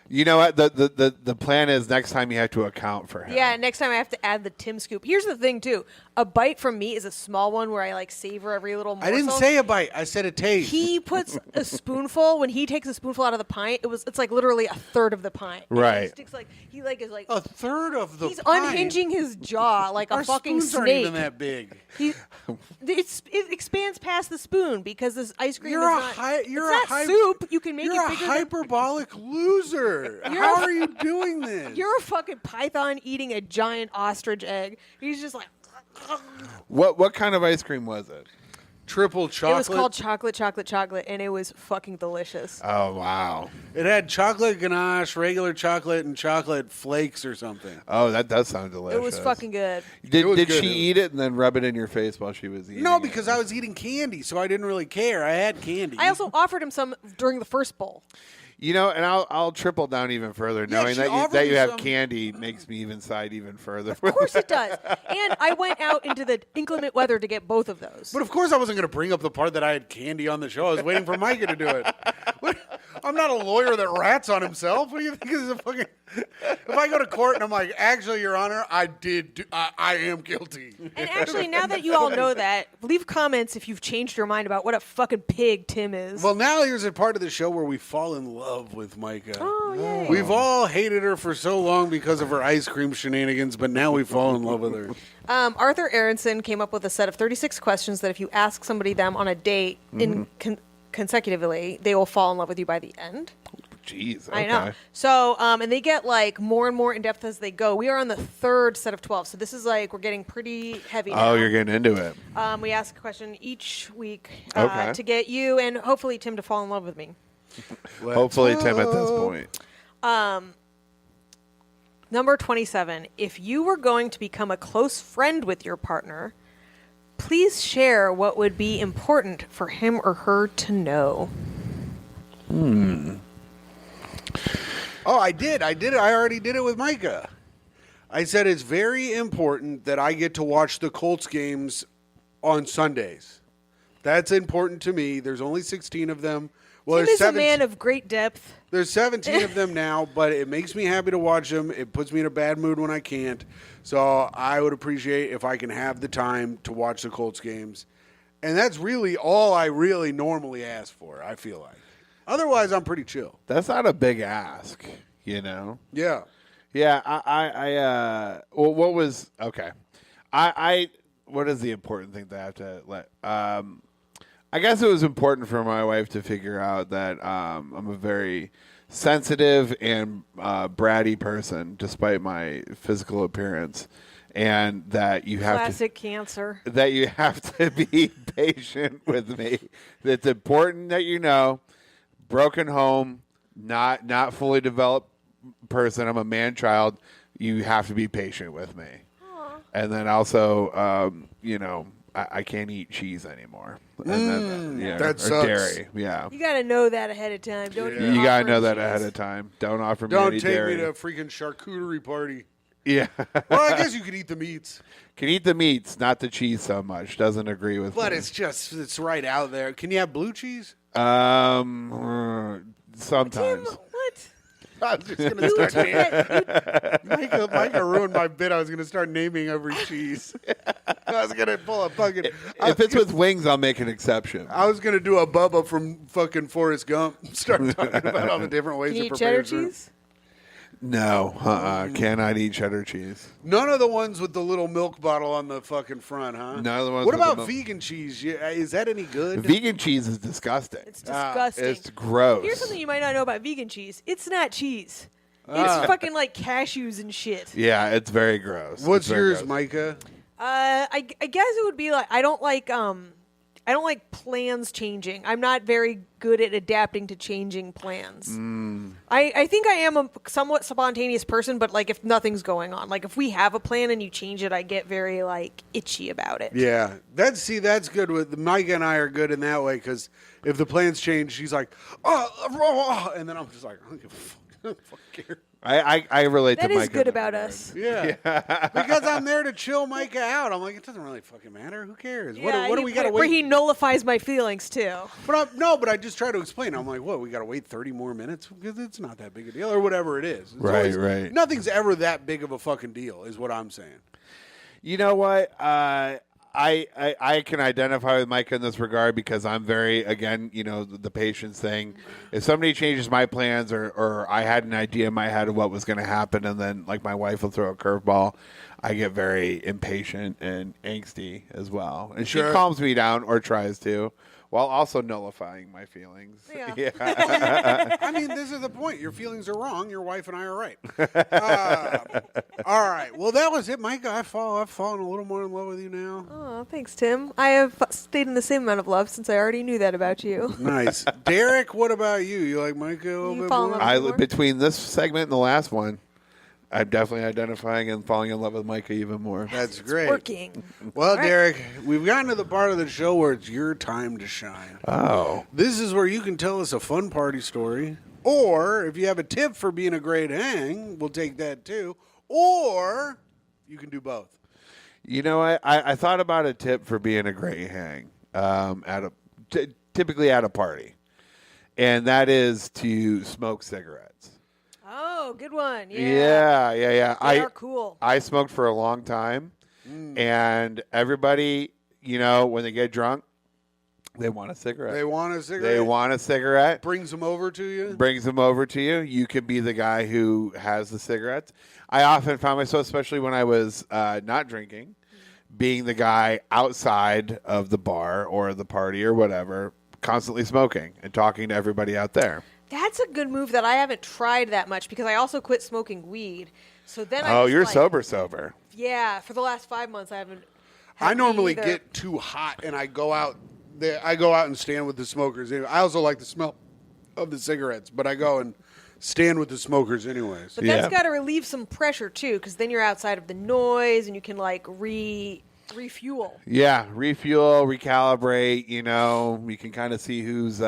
[SPEAKER 7] You know what? The plan is next time you have to account for him.
[SPEAKER 2] Yeah, next time I have to add the Tim scoop. Here's the thing, too. A bite from me is a small one where I, like, savor every little morsel.
[SPEAKER 1] I didn't say a bite. I said a taste.
[SPEAKER 2] He puts a spoonful, when he takes a spoonful out of the pint, it's like literally a third of the pint. And
[SPEAKER 7] Right.
[SPEAKER 2] He sticks like, he like is like,
[SPEAKER 1] a third of the
[SPEAKER 2] he's
[SPEAKER 1] pint.
[SPEAKER 2] unhinging his jaw like
[SPEAKER 1] Our
[SPEAKER 2] a fucking
[SPEAKER 1] spoons aren't
[SPEAKER 2] snake.
[SPEAKER 1] even that big.
[SPEAKER 2] It expands past the spoon because this ice cream
[SPEAKER 1] You're
[SPEAKER 2] is
[SPEAKER 1] a
[SPEAKER 2] not,
[SPEAKER 1] hi- you're
[SPEAKER 2] it's
[SPEAKER 1] a
[SPEAKER 2] not
[SPEAKER 1] hy-
[SPEAKER 2] soup. You can make
[SPEAKER 1] You're
[SPEAKER 2] it
[SPEAKER 1] a
[SPEAKER 2] bigger
[SPEAKER 1] hyperbolic loser. How are you doing this?
[SPEAKER 2] You're a fucking python eating a giant ostrich egg. He's just like,
[SPEAKER 7] What kind of ice cream was it?
[SPEAKER 1] triple chocolate.
[SPEAKER 2] It was called chocolate, and it was fucking delicious.
[SPEAKER 7] Oh, wow.
[SPEAKER 1] It had chocolate ganache, regular chocolate, and chocolate flakes or something.
[SPEAKER 7] Oh, that does sound delicious.
[SPEAKER 2] It was fucking good.
[SPEAKER 7] Did
[SPEAKER 1] was
[SPEAKER 7] did
[SPEAKER 1] good.
[SPEAKER 7] she eat it and then rub it in your face while she was eating
[SPEAKER 1] No,
[SPEAKER 7] it?
[SPEAKER 1] because I was eating candy, so I didn't really care. I had candy.
[SPEAKER 2] I also offered him some during the first bowl.
[SPEAKER 7] You know, and I'll triple down even further,
[SPEAKER 1] Yeah,
[SPEAKER 7] knowing
[SPEAKER 1] she
[SPEAKER 7] that
[SPEAKER 1] offered
[SPEAKER 7] that
[SPEAKER 1] me
[SPEAKER 7] you have
[SPEAKER 1] some-
[SPEAKER 7] candy makes me even side even further.
[SPEAKER 2] Of course it does. And I went out into the inclement weather to get both of those.
[SPEAKER 1] But of course, I wasn't going to bring up the part that I had candy on the show. I was waiting for Myka to do it. What? I'm not a lawyer that rats on himself. What do you think is a fucking? If I go to court and I'm like, actually, Your Honor, I am guilty.
[SPEAKER 2] And actually, now that you all know that, leave comments if you've changed your mind about what a fucking pig Tim is.
[SPEAKER 1] Well, now here's a part of the show where we fall in love with Myka.
[SPEAKER 2] Oh, yay.
[SPEAKER 1] We've all hated her for so long because of her ice cream shenanigans, but now we fall in love with her.
[SPEAKER 2] Arthur Aronson came up with a set of 36 questions that if you ask somebody them on a date consecutively, they will fall in love with you by the end.
[SPEAKER 7] Jeez, okay.
[SPEAKER 2] I know. So, and they get like more and more in depth as they go. We are on the third set of 12, so this is like we're getting pretty heavy now.
[SPEAKER 7] Oh, you're getting into it.
[SPEAKER 2] We ask a question each week
[SPEAKER 7] Okay.
[SPEAKER 2] to get you and hopefully Tim to fall in love with me.
[SPEAKER 7] Hopefully, Tim at this point.
[SPEAKER 2] Number 27. If you were going to become a close friend with your partner, please share what would be important for him or her to know.
[SPEAKER 1] Oh, I did. I already did it with Myka. I said it's very important that I get to watch the Colts games on Sundays. That's important to me. There's only 16 of them. Well,
[SPEAKER 2] Tim
[SPEAKER 1] there's
[SPEAKER 2] is a
[SPEAKER 1] 17
[SPEAKER 2] man of great depth.
[SPEAKER 1] There's 17 of them now, but it makes me happy to watch them. It puts me in a bad mood when I can't. So I would appreciate if I can have the time to watch the Colts games. And that's really all I really normally ask for, I feel like. Otherwise, I'm pretty chill.
[SPEAKER 7] That's not a big ask, you know?
[SPEAKER 1] Yeah.
[SPEAKER 7] Yeah, well, what was, okay. What is the important thing that I have to let, I guess it was important for my wife to figure out that I'm a very sensitive and bratty person, despite my physical appearance, and that you have
[SPEAKER 2] Classic cancer.
[SPEAKER 7] that you have to be patient with me. It's important that you know, broken home, not fully developed person. I'm a man child. You have to be patient with me. And then also, you know, I can't eat cheese anymore. And then,
[SPEAKER 1] that
[SPEAKER 7] or
[SPEAKER 1] sucks.
[SPEAKER 7] dairy. Yeah.
[SPEAKER 2] You got to know that ahead of time. Don't
[SPEAKER 1] Yeah.
[SPEAKER 2] even
[SPEAKER 7] You gotta
[SPEAKER 2] offer
[SPEAKER 7] know
[SPEAKER 2] him
[SPEAKER 7] that
[SPEAKER 2] cheese.
[SPEAKER 7] ahead of time. Don't offer me
[SPEAKER 1] Don't
[SPEAKER 7] any
[SPEAKER 1] take
[SPEAKER 7] dairy.
[SPEAKER 1] me to a freaking charcuterie party.
[SPEAKER 7] Yeah.
[SPEAKER 1] Well, I guess you could eat the meats.
[SPEAKER 7] Can eat the meats, not the cheese so much. Doesn't agree with
[SPEAKER 1] But
[SPEAKER 7] me.
[SPEAKER 1] it's right out there. Can you have blue cheese?
[SPEAKER 7] Sometimes.
[SPEAKER 2] Tim, what?
[SPEAKER 1] I was just going to start naming. Myka ruined my bit. I was going to start naming every cheese. I was going to pull a fucking.
[SPEAKER 7] If it's with wings, I'll make an exception.
[SPEAKER 1] I was going to do a Bubba from fucking Forrest Gump. Start talking about all the different ways
[SPEAKER 2] Can you
[SPEAKER 1] to
[SPEAKER 2] eat
[SPEAKER 1] prepare
[SPEAKER 2] cheddar
[SPEAKER 1] fruit.
[SPEAKER 2] cheese?
[SPEAKER 7] No, cannot eat cheddar cheese.
[SPEAKER 1] None of the ones with the little milk bottle on the fucking front, huh?
[SPEAKER 7] None of the ones
[SPEAKER 1] What
[SPEAKER 7] with the
[SPEAKER 1] about
[SPEAKER 7] milk-
[SPEAKER 1] vegan cheese? Is that any good?
[SPEAKER 7] Vegan cheese is disgusting.
[SPEAKER 2] It's disgusting.
[SPEAKER 7] It's gross.
[SPEAKER 2] Here's something you might not know about vegan cheese. It's not cheese. It's fucking like cashews and shit.
[SPEAKER 7] Yeah, it's very gross.
[SPEAKER 1] What's
[SPEAKER 7] It's very
[SPEAKER 1] yours,
[SPEAKER 7] gross.
[SPEAKER 1] Micah?
[SPEAKER 2] I guess it would be like I don't like plans changing. I'm not very good at adapting to changing plans. I think I am a somewhat spontaneous person, but like if nothing's going on, like if we have a plan and you change it, I get very like itchy about it.
[SPEAKER 1] Yeah, that's good. With Micah and I are good in that way because if the plans change, she's like, oh, and then I'm just like, I don't give a fuck. I don't fucking care.
[SPEAKER 7] I relate
[SPEAKER 2] That
[SPEAKER 7] to
[SPEAKER 2] is
[SPEAKER 7] Micah
[SPEAKER 2] good
[SPEAKER 7] in that
[SPEAKER 2] about
[SPEAKER 7] regard.
[SPEAKER 2] us.
[SPEAKER 1] Yeah, because I'm there to chill Micah out. I'm like, it doesn't really fucking matter. Who cares? What do we got to
[SPEAKER 2] Where
[SPEAKER 1] wait?
[SPEAKER 2] he nullifies my feelings too.
[SPEAKER 1] But I just try to explain. I'm like, what? We got to wait 30 more minutes because it's not that big a deal, or whatever it is. It's
[SPEAKER 7] Right, right.
[SPEAKER 1] Nothing's ever that big of a fucking deal, is what I'm saying.
[SPEAKER 7] You know what? I can identify with Micah in this regard because I'm very, again, you know, the patience thing. If somebody changes my plans or I had an idea in my head of what was going to happen and then, like, my wife will throw a curveball, I get very impatient and angsty as well. And
[SPEAKER 1] Sure.
[SPEAKER 7] she calms me down or tries to while also nullifying my feelings.
[SPEAKER 2] Yeah.
[SPEAKER 1] I mean, this is the point. Your feelings are wrong. Your wife and I are right. All right. Well, that was it, Myka. I've fallen a little more in love with you now.
[SPEAKER 2] Oh, thanks, Tim. I have stayed in the same amount of love since I already knew that about you.
[SPEAKER 1] Nice. Derek, what about you? You like Myka a little
[SPEAKER 2] You
[SPEAKER 1] bit
[SPEAKER 2] fall in
[SPEAKER 1] more?
[SPEAKER 2] love with-
[SPEAKER 7] Between this segment and the last one, I'm definitely identifying and falling in love with Myka even more.
[SPEAKER 1] That's great.
[SPEAKER 2] Working.
[SPEAKER 1] Well,
[SPEAKER 2] All right.
[SPEAKER 1] Derek, we've gotten to the part of the show where it's your time to shine.
[SPEAKER 7] Oh.
[SPEAKER 1] This is where you can tell us a fun party story. Or if you have a tip for being a great hang, we'll take that too. Or you can do both.
[SPEAKER 7] You know, I thought about a tip for being a great hang typically at a party, and that is to smoke cigarettes.
[SPEAKER 2] Oh, good one. Yeah.
[SPEAKER 7] Yeah.
[SPEAKER 2] They are cool.
[SPEAKER 7] I smoked for a long time, and everybody, you know, when they get drunk, they want a cigarette.
[SPEAKER 1] They want a cigarette?
[SPEAKER 7] They want a cigarette.
[SPEAKER 1] Brings them over to you?
[SPEAKER 7] Brings them over to you. You could be the guy who has the cigarettes. I often found myself, especially when I was not drinking, being the guy outside of the bar or the party or whatever, constantly smoking and talking to everybody out there.
[SPEAKER 2] That's a good move that I haven't tried that much because I also quit smoking weed. So then I
[SPEAKER 7] Oh,
[SPEAKER 2] just,
[SPEAKER 7] you're
[SPEAKER 2] like,
[SPEAKER 7] sober.
[SPEAKER 2] Yeah, for the last 5 months I haven't.
[SPEAKER 1] I
[SPEAKER 2] had
[SPEAKER 1] normally
[SPEAKER 2] either.
[SPEAKER 1] get too hot and I go out there. I go out and stand with the smokers. I also like the smell of the cigarettes, but I go and stand with the smokers anyways.
[SPEAKER 2] But
[SPEAKER 7] Yeah.
[SPEAKER 2] that's got to relieve some pressure too, because then you're outside of the noise and you can like refuel.
[SPEAKER 7] Yeah, refuel, recalibrate. You know, you can kind of see who's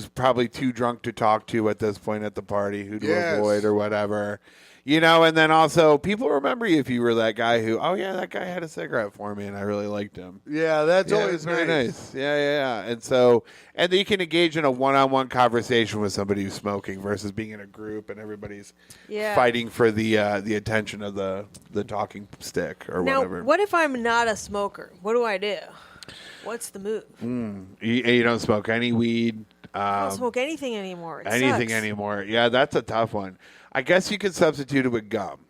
[SPEAKER 7] probably too drunk to talk to at this point at the party, who to
[SPEAKER 1] Yes.
[SPEAKER 7] avoid or whatever. You know, and then also people remember you if you were that guy who, oh yeah, that guy had a cigarette for me and I really liked him.
[SPEAKER 1] Yeah, that's
[SPEAKER 7] Yeah,
[SPEAKER 1] always
[SPEAKER 7] it's very
[SPEAKER 1] nice.
[SPEAKER 7] nice. Yeah. And so, and then you can engage in a one-on-one conversation with somebody who's smoking versus being in a group and everybody's
[SPEAKER 2] Yeah.
[SPEAKER 7] fighting for the attention of the talking stick or
[SPEAKER 2] Now,
[SPEAKER 7] whatever.
[SPEAKER 2] what if I'm not a smoker? What do I do? What's the move?
[SPEAKER 7] You don't smoke any weed.
[SPEAKER 2] I don't smoke anything anymore. It
[SPEAKER 7] Anything
[SPEAKER 2] sucks.
[SPEAKER 7] anymore. Yeah, that's a tough one. I guess you could substitute it with gum.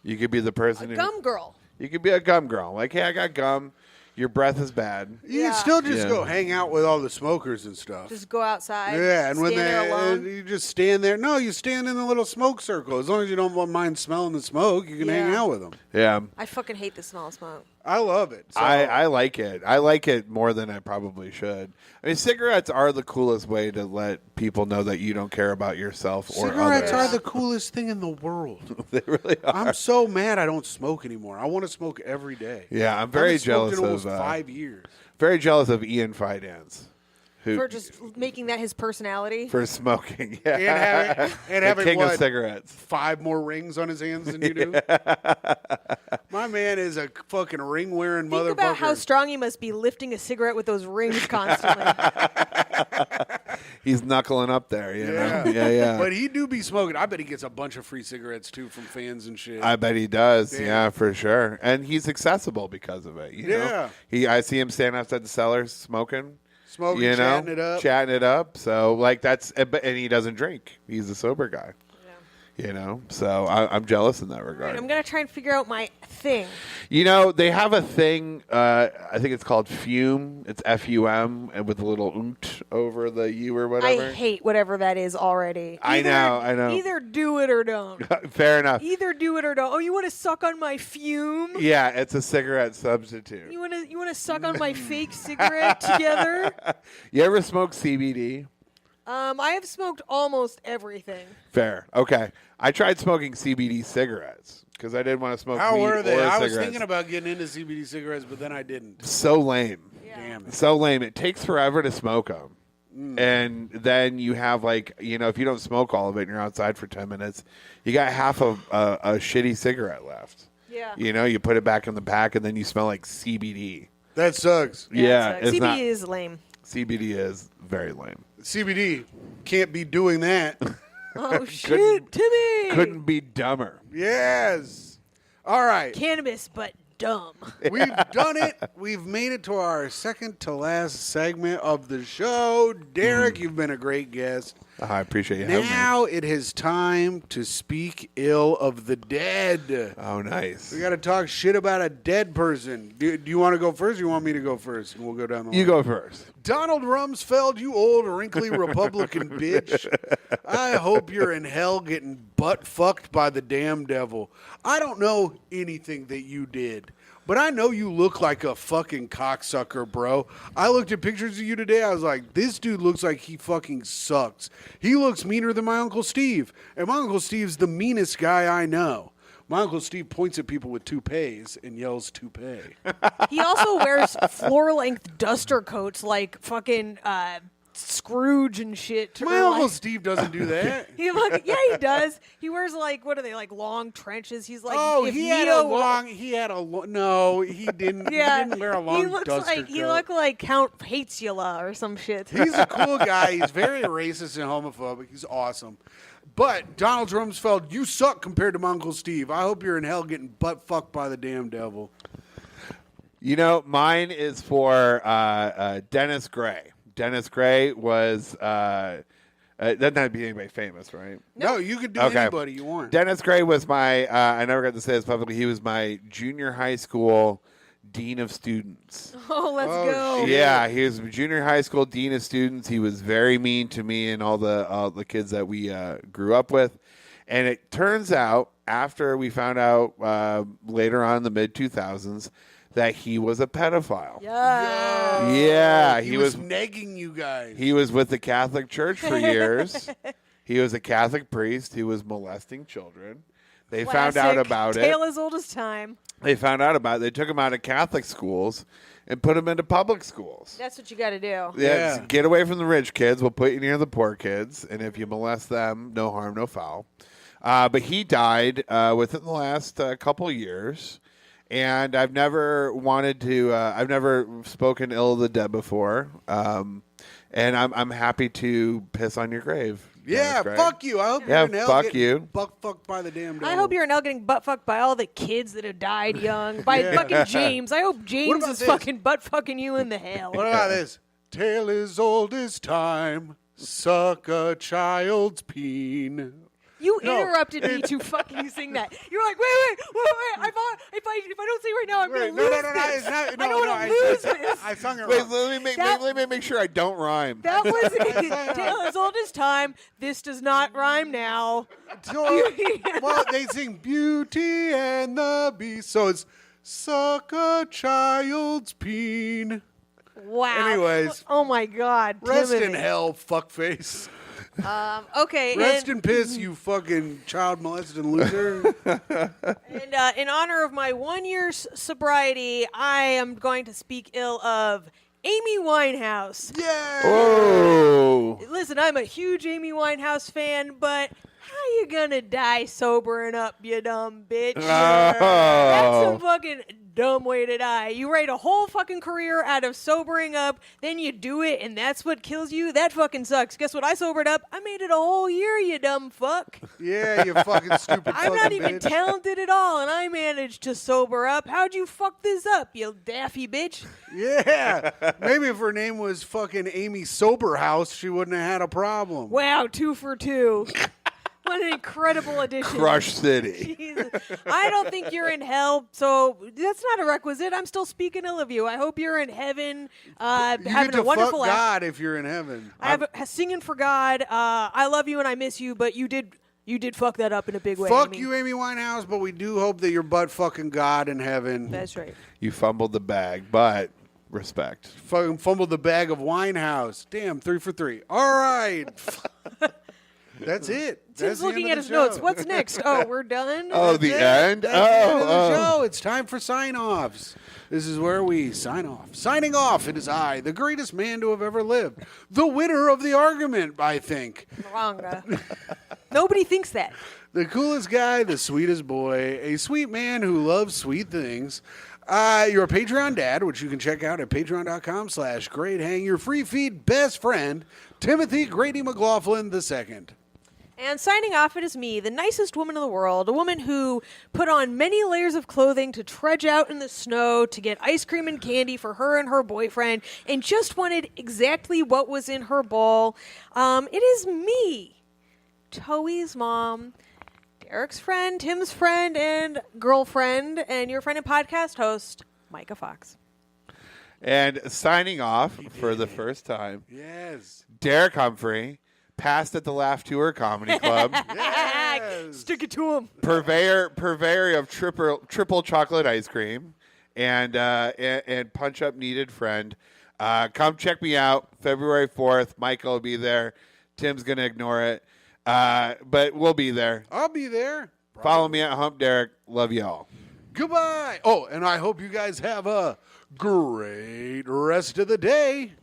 [SPEAKER 7] You could be the person
[SPEAKER 2] A
[SPEAKER 7] who
[SPEAKER 2] gum girl.
[SPEAKER 7] You could be a gum girl. Like, hey, I got gum. Your breath is bad.
[SPEAKER 1] You
[SPEAKER 2] Yeah.
[SPEAKER 1] can still just
[SPEAKER 7] Yeah.
[SPEAKER 1] go hang out with all the smokers and stuff.
[SPEAKER 2] Just go outside.
[SPEAKER 1] Yeah, and when
[SPEAKER 2] stand there alone.
[SPEAKER 1] you just stand there. No, you stand in the little smoke circle. As long as you don't mind smelling the smoke, you can hang
[SPEAKER 2] Yeah.
[SPEAKER 1] out with them.
[SPEAKER 7] Yeah.
[SPEAKER 2] I fucking hate the smell of smoke.
[SPEAKER 1] I love it. So,
[SPEAKER 7] I like it. I like it more than I probably should. I mean, cigarettes are the coolest way to let people know that you don't care about yourself or
[SPEAKER 1] cigarettes
[SPEAKER 7] others.
[SPEAKER 1] are the coolest thing in the world.
[SPEAKER 7] They really are.
[SPEAKER 1] I'm so mad I don't smoke anymore. I want to smoke every day.
[SPEAKER 7] Yeah, I'm
[SPEAKER 1] I
[SPEAKER 7] very
[SPEAKER 1] haven't smoked
[SPEAKER 7] jealous
[SPEAKER 1] in almost
[SPEAKER 7] of
[SPEAKER 1] 5 years.
[SPEAKER 7] very jealous of Ian Fidance, who
[SPEAKER 2] For just making that his personality.
[SPEAKER 7] for smoking. Yeah.
[SPEAKER 1] And
[SPEAKER 7] the
[SPEAKER 1] having
[SPEAKER 7] king of
[SPEAKER 1] what,
[SPEAKER 7] cigarettes.
[SPEAKER 1] 5 more rings on his hands than you do. My man is a fucking ring wearing motherfucker.
[SPEAKER 2] Think about how strong he must be lifting a cigarette with those rings constantly.
[SPEAKER 7] He's knuckling up there. You
[SPEAKER 1] Yeah.
[SPEAKER 7] know? Yeah.
[SPEAKER 1] But he do be smoking. I bet he gets a bunch of free cigarettes too from fans and shit.
[SPEAKER 7] I bet he does.
[SPEAKER 1] Damn.
[SPEAKER 7] Yeah, for sure. And he's accessible because of it. You know?
[SPEAKER 1] Yeah.
[SPEAKER 7] I see him standing outside the cellar smoking.
[SPEAKER 1] Smoking,
[SPEAKER 7] You know,
[SPEAKER 1] chatting it up.
[SPEAKER 7] So like that's, and he doesn't drink. He's a sober guy. You know, so I'm jealous in that regard.
[SPEAKER 2] I'm going to try and figure out my thing.
[SPEAKER 7] You know, they have a thing. I think it's called Fume. It's FUM, and with a little oomph over the U or whatever.
[SPEAKER 2] I hate whatever that is already.
[SPEAKER 7] I know.
[SPEAKER 2] Either do it or don't.
[SPEAKER 7] Fair enough.
[SPEAKER 2] Either do it or don't. Oh, you want to suck on my fume?
[SPEAKER 7] Yeah, it's a cigarette substitute.
[SPEAKER 2] You want to suck on my fake cigarette together?
[SPEAKER 7] You ever smoke CBD?
[SPEAKER 2] I have smoked almost everything.
[SPEAKER 7] Fair. Okay. I tried smoking CBD cigarettes because I didn't want to smoke
[SPEAKER 1] How
[SPEAKER 7] weed
[SPEAKER 1] were they?
[SPEAKER 7] or
[SPEAKER 1] I was
[SPEAKER 7] cigarettes.
[SPEAKER 1] thinking about getting into CBD cigarettes, but then I didn't.
[SPEAKER 7] So lame.
[SPEAKER 1] Damn it.
[SPEAKER 7] So lame. It takes forever to smoke them. And then you have like, you know, if you don't smoke all of it and you're outside for 10 minutes, you got half of a shitty cigarette left.
[SPEAKER 2] Yeah.
[SPEAKER 7] You know, you put it back in the pack and then you smell like CBD.
[SPEAKER 1] That sucks.
[SPEAKER 7] Yeah,
[SPEAKER 2] it sucks.
[SPEAKER 7] it's
[SPEAKER 2] CBD
[SPEAKER 7] not-
[SPEAKER 2] is lame.
[SPEAKER 7] CBD is very lame.
[SPEAKER 1] CBD can't be doing that.
[SPEAKER 2] Oh shit, Timmy!
[SPEAKER 7] Couldn't be dumber.
[SPEAKER 1] Yes. All right.
[SPEAKER 2] Cannabis, but dumb.
[SPEAKER 1] We've done it. We've made it to our second to last segment of the show. Derek, you've been a great guest.
[SPEAKER 7] I appreciate you having me.
[SPEAKER 1] Now it is time to speak ill of the dead.
[SPEAKER 7] Oh, nice.
[SPEAKER 1] We got to talk shit about a dead person. Do you want to go first or you want me to go first? And we'll go down the line.
[SPEAKER 7] You go first.
[SPEAKER 1] Donald Rumsfeld, you old wrinkly Republican bitch. I hope you're in hell getting butt fucked by the damn devil. I don't know anything that you did, but I know you look like a fucking cocksucker, bro. I looked at pictures of you today. I was like, this dude looks like he fucking sucks. He looks meaner than my Uncle Steve. And my Uncle Steve's the meanest guy I know. My Uncle Steve points at people with toupees and yells toupee.
[SPEAKER 2] He also wears floor-length duster coats like fucking Scrooge and shit.
[SPEAKER 1] My Uncle Steve doesn't do that.
[SPEAKER 2] He does. He wears like, what are they, like long trenches? He's like,
[SPEAKER 1] Oh,
[SPEAKER 2] if
[SPEAKER 1] he had a long. No, he didn't.
[SPEAKER 2] Yeah,
[SPEAKER 1] He didn't wear a long
[SPEAKER 2] he looks
[SPEAKER 1] duster
[SPEAKER 2] like he
[SPEAKER 1] coat.
[SPEAKER 2] looked like Count Hatesula or some shit.
[SPEAKER 1] He's a cool guy. He's very racist and homophobic. He's awesome. But Donald Rumsfeld, you suck compared to my Uncle Steve. I hope you're in hell getting butt fucked by the damn devil.
[SPEAKER 7] You know, mine is for Dennis Gray. Dennis Gray was doesn't have to be anybody famous, right?
[SPEAKER 1] No, you can do
[SPEAKER 7] Okay.
[SPEAKER 1] anybody you want.
[SPEAKER 7] Dennis Gray was my. I never got to say this publicly. He was my junior high school dean of students.
[SPEAKER 2] Oh, let's
[SPEAKER 1] Oh,
[SPEAKER 2] go.
[SPEAKER 1] shit.
[SPEAKER 7] Yeah, he was junior high school dean of students. He was very mean to me and all the kids that we grew up with. And it turns out, after we found out later on in the mid 2000s, that he was a pedophile.
[SPEAKER 2] Yeah.
[SPEAKER 7] Yeah,
[SPEAKER 1] He was negging you guys.
[SPEAKER 7] He was with the Catholic Church for years. He was a Catholic priest who was molesting children. They found out
[SPEAKER 2] Classic.
[SPEAKER 7] about it.
[SPEAKER 2] Tale as old as time.
[SPEAKER 7] They found out about it. They took him out of Catholic schools and put him into public schools.
[SPEAKER 2] That's what you got to do.
[SPEAKER 7] Yeah. Get away from the rich kids. We'll put you near the poor kids. And if you molest them, no harm, no foul. But he died within the last couple years. And I've never wanted to, I've never spoken ill of the dead before. And I'm happy to piss on your grave.
[SPEAKER 1] Yeah,
[SPEAKER 7] Dennis Gray.
[SPEAKER 1] fuck you. I hope
[SPEAKER 7] Yeah,
[SPEAKER 1] you're in hell
[SPEAKER 7] fuck
[SPEAKER 1] getting
[SPEAKER 7] you.
[SPEAKER 1] butt fucked by the damn devil.
[SPEAKER 2] I hope you're now getting butt fucked by all the kids that have died young. By
[SPEAKER 1] Yeah.
[SPEAKER 2] fucking James. I hope James
[SPEAKER 1] about
[SPEAKER 2] is
[SPEAKER 1] this?
[SPEAKER 2] fucking butt fucking you in the hell.
[SPEAKER 1] What about this? Tale as old as time. Suck a child's peen.
[SPEAKER 2] You
[SPEAKER 1] No.
[SPEAKER 2] interrupted me to fucking sing that. You're like, wait. I thought if I don't sing right now, I'm gonna lose this.
[SPEAKER 1] It's not.
[SPEAKER 2] I don't want to lose this.
[SPEAKER 1] I sung it
[SPEAKER 7] Wait,
[SPEAKER 1] wrong.
[SPEAKER 7] let me make sure I don't rhyme.
[SPEAKER 2] That was Tale as old as time. This does not rhyme now.
[SPEAKER 1] Well, they sing Beauty and the Beast, so it's suck a child's peen.
[SPEAKER 2] Wow.
[SPEAKER 1] Anyways.
[SPEAKER 2] Oh my God.
[SPEAKER 1] Rest in
[SPEAKER 2] Timothy.
[SPEAKER 1] hell, fuckface.
[SPEAKER 2] Okay.
[SPEAKER 1] Rest
[SPEAKER 2] and,
[SPEAKER 1] in piss, you fucking child molesting loser.
[SPEAKER 2] and in honor of my 1 year's sobriety, I am going to speak ill of Amy Winehouse.
[SPEAKER 1] Yeah.
[SPEAKER 7] Oh.
[SPEAKER 2] Listen, I'm a huge Amy Winehouse fan, but how you gonna die sobering up, you dumb bitch? That's some fucking dumb way to die. You write a whole fucking career out of sobering up, then you do it, and that's what kills you? That fucking sucks. Guess what? I sobered up. I made it a whole year, you dumb fuck.
[SPEAKER 1] Yeah, you fucking stupid
[SPEAKER 2] I'm not
[SPEAKER 1] fucking
[SPEAKER 2] even
[SPEAKER 1] bitch.
[SPEAKER 2] talented at all, and I managed to sober up. How'd you fuck this up, you daffy bitch?
[SPEAKER 1] Yeah. Maybe if her name was fucking Amy Soberhouse, she wouldn't have had a problem.
[SPEAKER 2] Wow, 2 for 2. What an incredible addition.
[SPEAKER 7] Crush City.
[SPEAKER 2] Jesus. I don't think you're in hell, so that's not a requisite. I'm still speaking ill of you. I hope you're in heaven,
[SPEAKER 1] You
[SPEAKER 2] having
[SPEAKER 1] get to
[SPEAKER 2] a wonderful
[SPEAKER 1] fuck
[SPEAKER 2] life.
[SPEAKER 1] God if you're in heaven.
[SPEAKER 2] Singing for God. I love you and I miss you, but you did fuck that up in a big way.
[SPEAKER 1] Fuck
[SPEAKER 2] Amy.
[SPEAKER 1] you, Amy Winehouse, but we do hope that you're butt fucking God in heaven.
[SPEAKER 2] That's right.
[SPEAKER 7] You fumbled the bag, but respect.
[SPEAKER 1] Fucking fumbled the bag of Winehouse. Damn, 3 for 3. All right. That's it. That's
[SPEAKER 2] Tim's
[SPEAKER 1] the end
[SPEAKER 2] looking
[SPEAKER 1] of
[SPEAKER 2] at
[SPEAKER 1] the
[SPEAKER 2] his notes.
[SPEAKER 1] show.
[SPEAKER 2] What's next? Oh, we're done?
[SPEAKER 7] Oh, the end?
[SPEAKER 1] That's the end of the
[SPEAKER 7] Oh,
[SPEAKER 1] show. It's time for sign-offs. This is where we sign off. Signing off, it is I, the greatest man to have ever lived. The winner of the argument, I think.
[SPEAKER 2] Wrong. Nobody thinks that.
[SPEAKER 1] The coolest guy, the sweetest boy, a sweet man who loves sweet things. You're a Patreon dad, which you can check out at patreon.com/greathang. Your free feed best friend, Timothy Grady McLaughlin II.
[SPEAKER 2] And signing off, it is me, the nicest woman in the world, a woman who put on many layers of clothing to trudge out in the snow to get ice cream and candy for her and her boyfriend, and just wanted exactly what was in her bowl. It is me, Toey's mom, Derek's friend, Tim's friend, and girlfriend, and your friend and podcast host, Myka Fox.
[SPEAKER 7] And signing off for the first time,
[SPEAKER 1] Yes.
[SPEAKER 7] Derek Humphrey, passed at the Laugh Tour Comedy Club,
[SPEAKER 1] Yes.
[SPEAKER 2] Stick it to him.
[SPEAKER 7] purveyor of triple chocolate ice cream, and punch up needed friend. Come check me out February 4th. Myka will be there. Tim's gonna ignore it, but we'll be there.
[SPEAKER 1] I'll be there.
[SPEAKER 7] Follow me at Hump Derek. Love y'all.
[SPEAKER 1] Goodbye. Oh, and I hope you guys have a great rest of the day.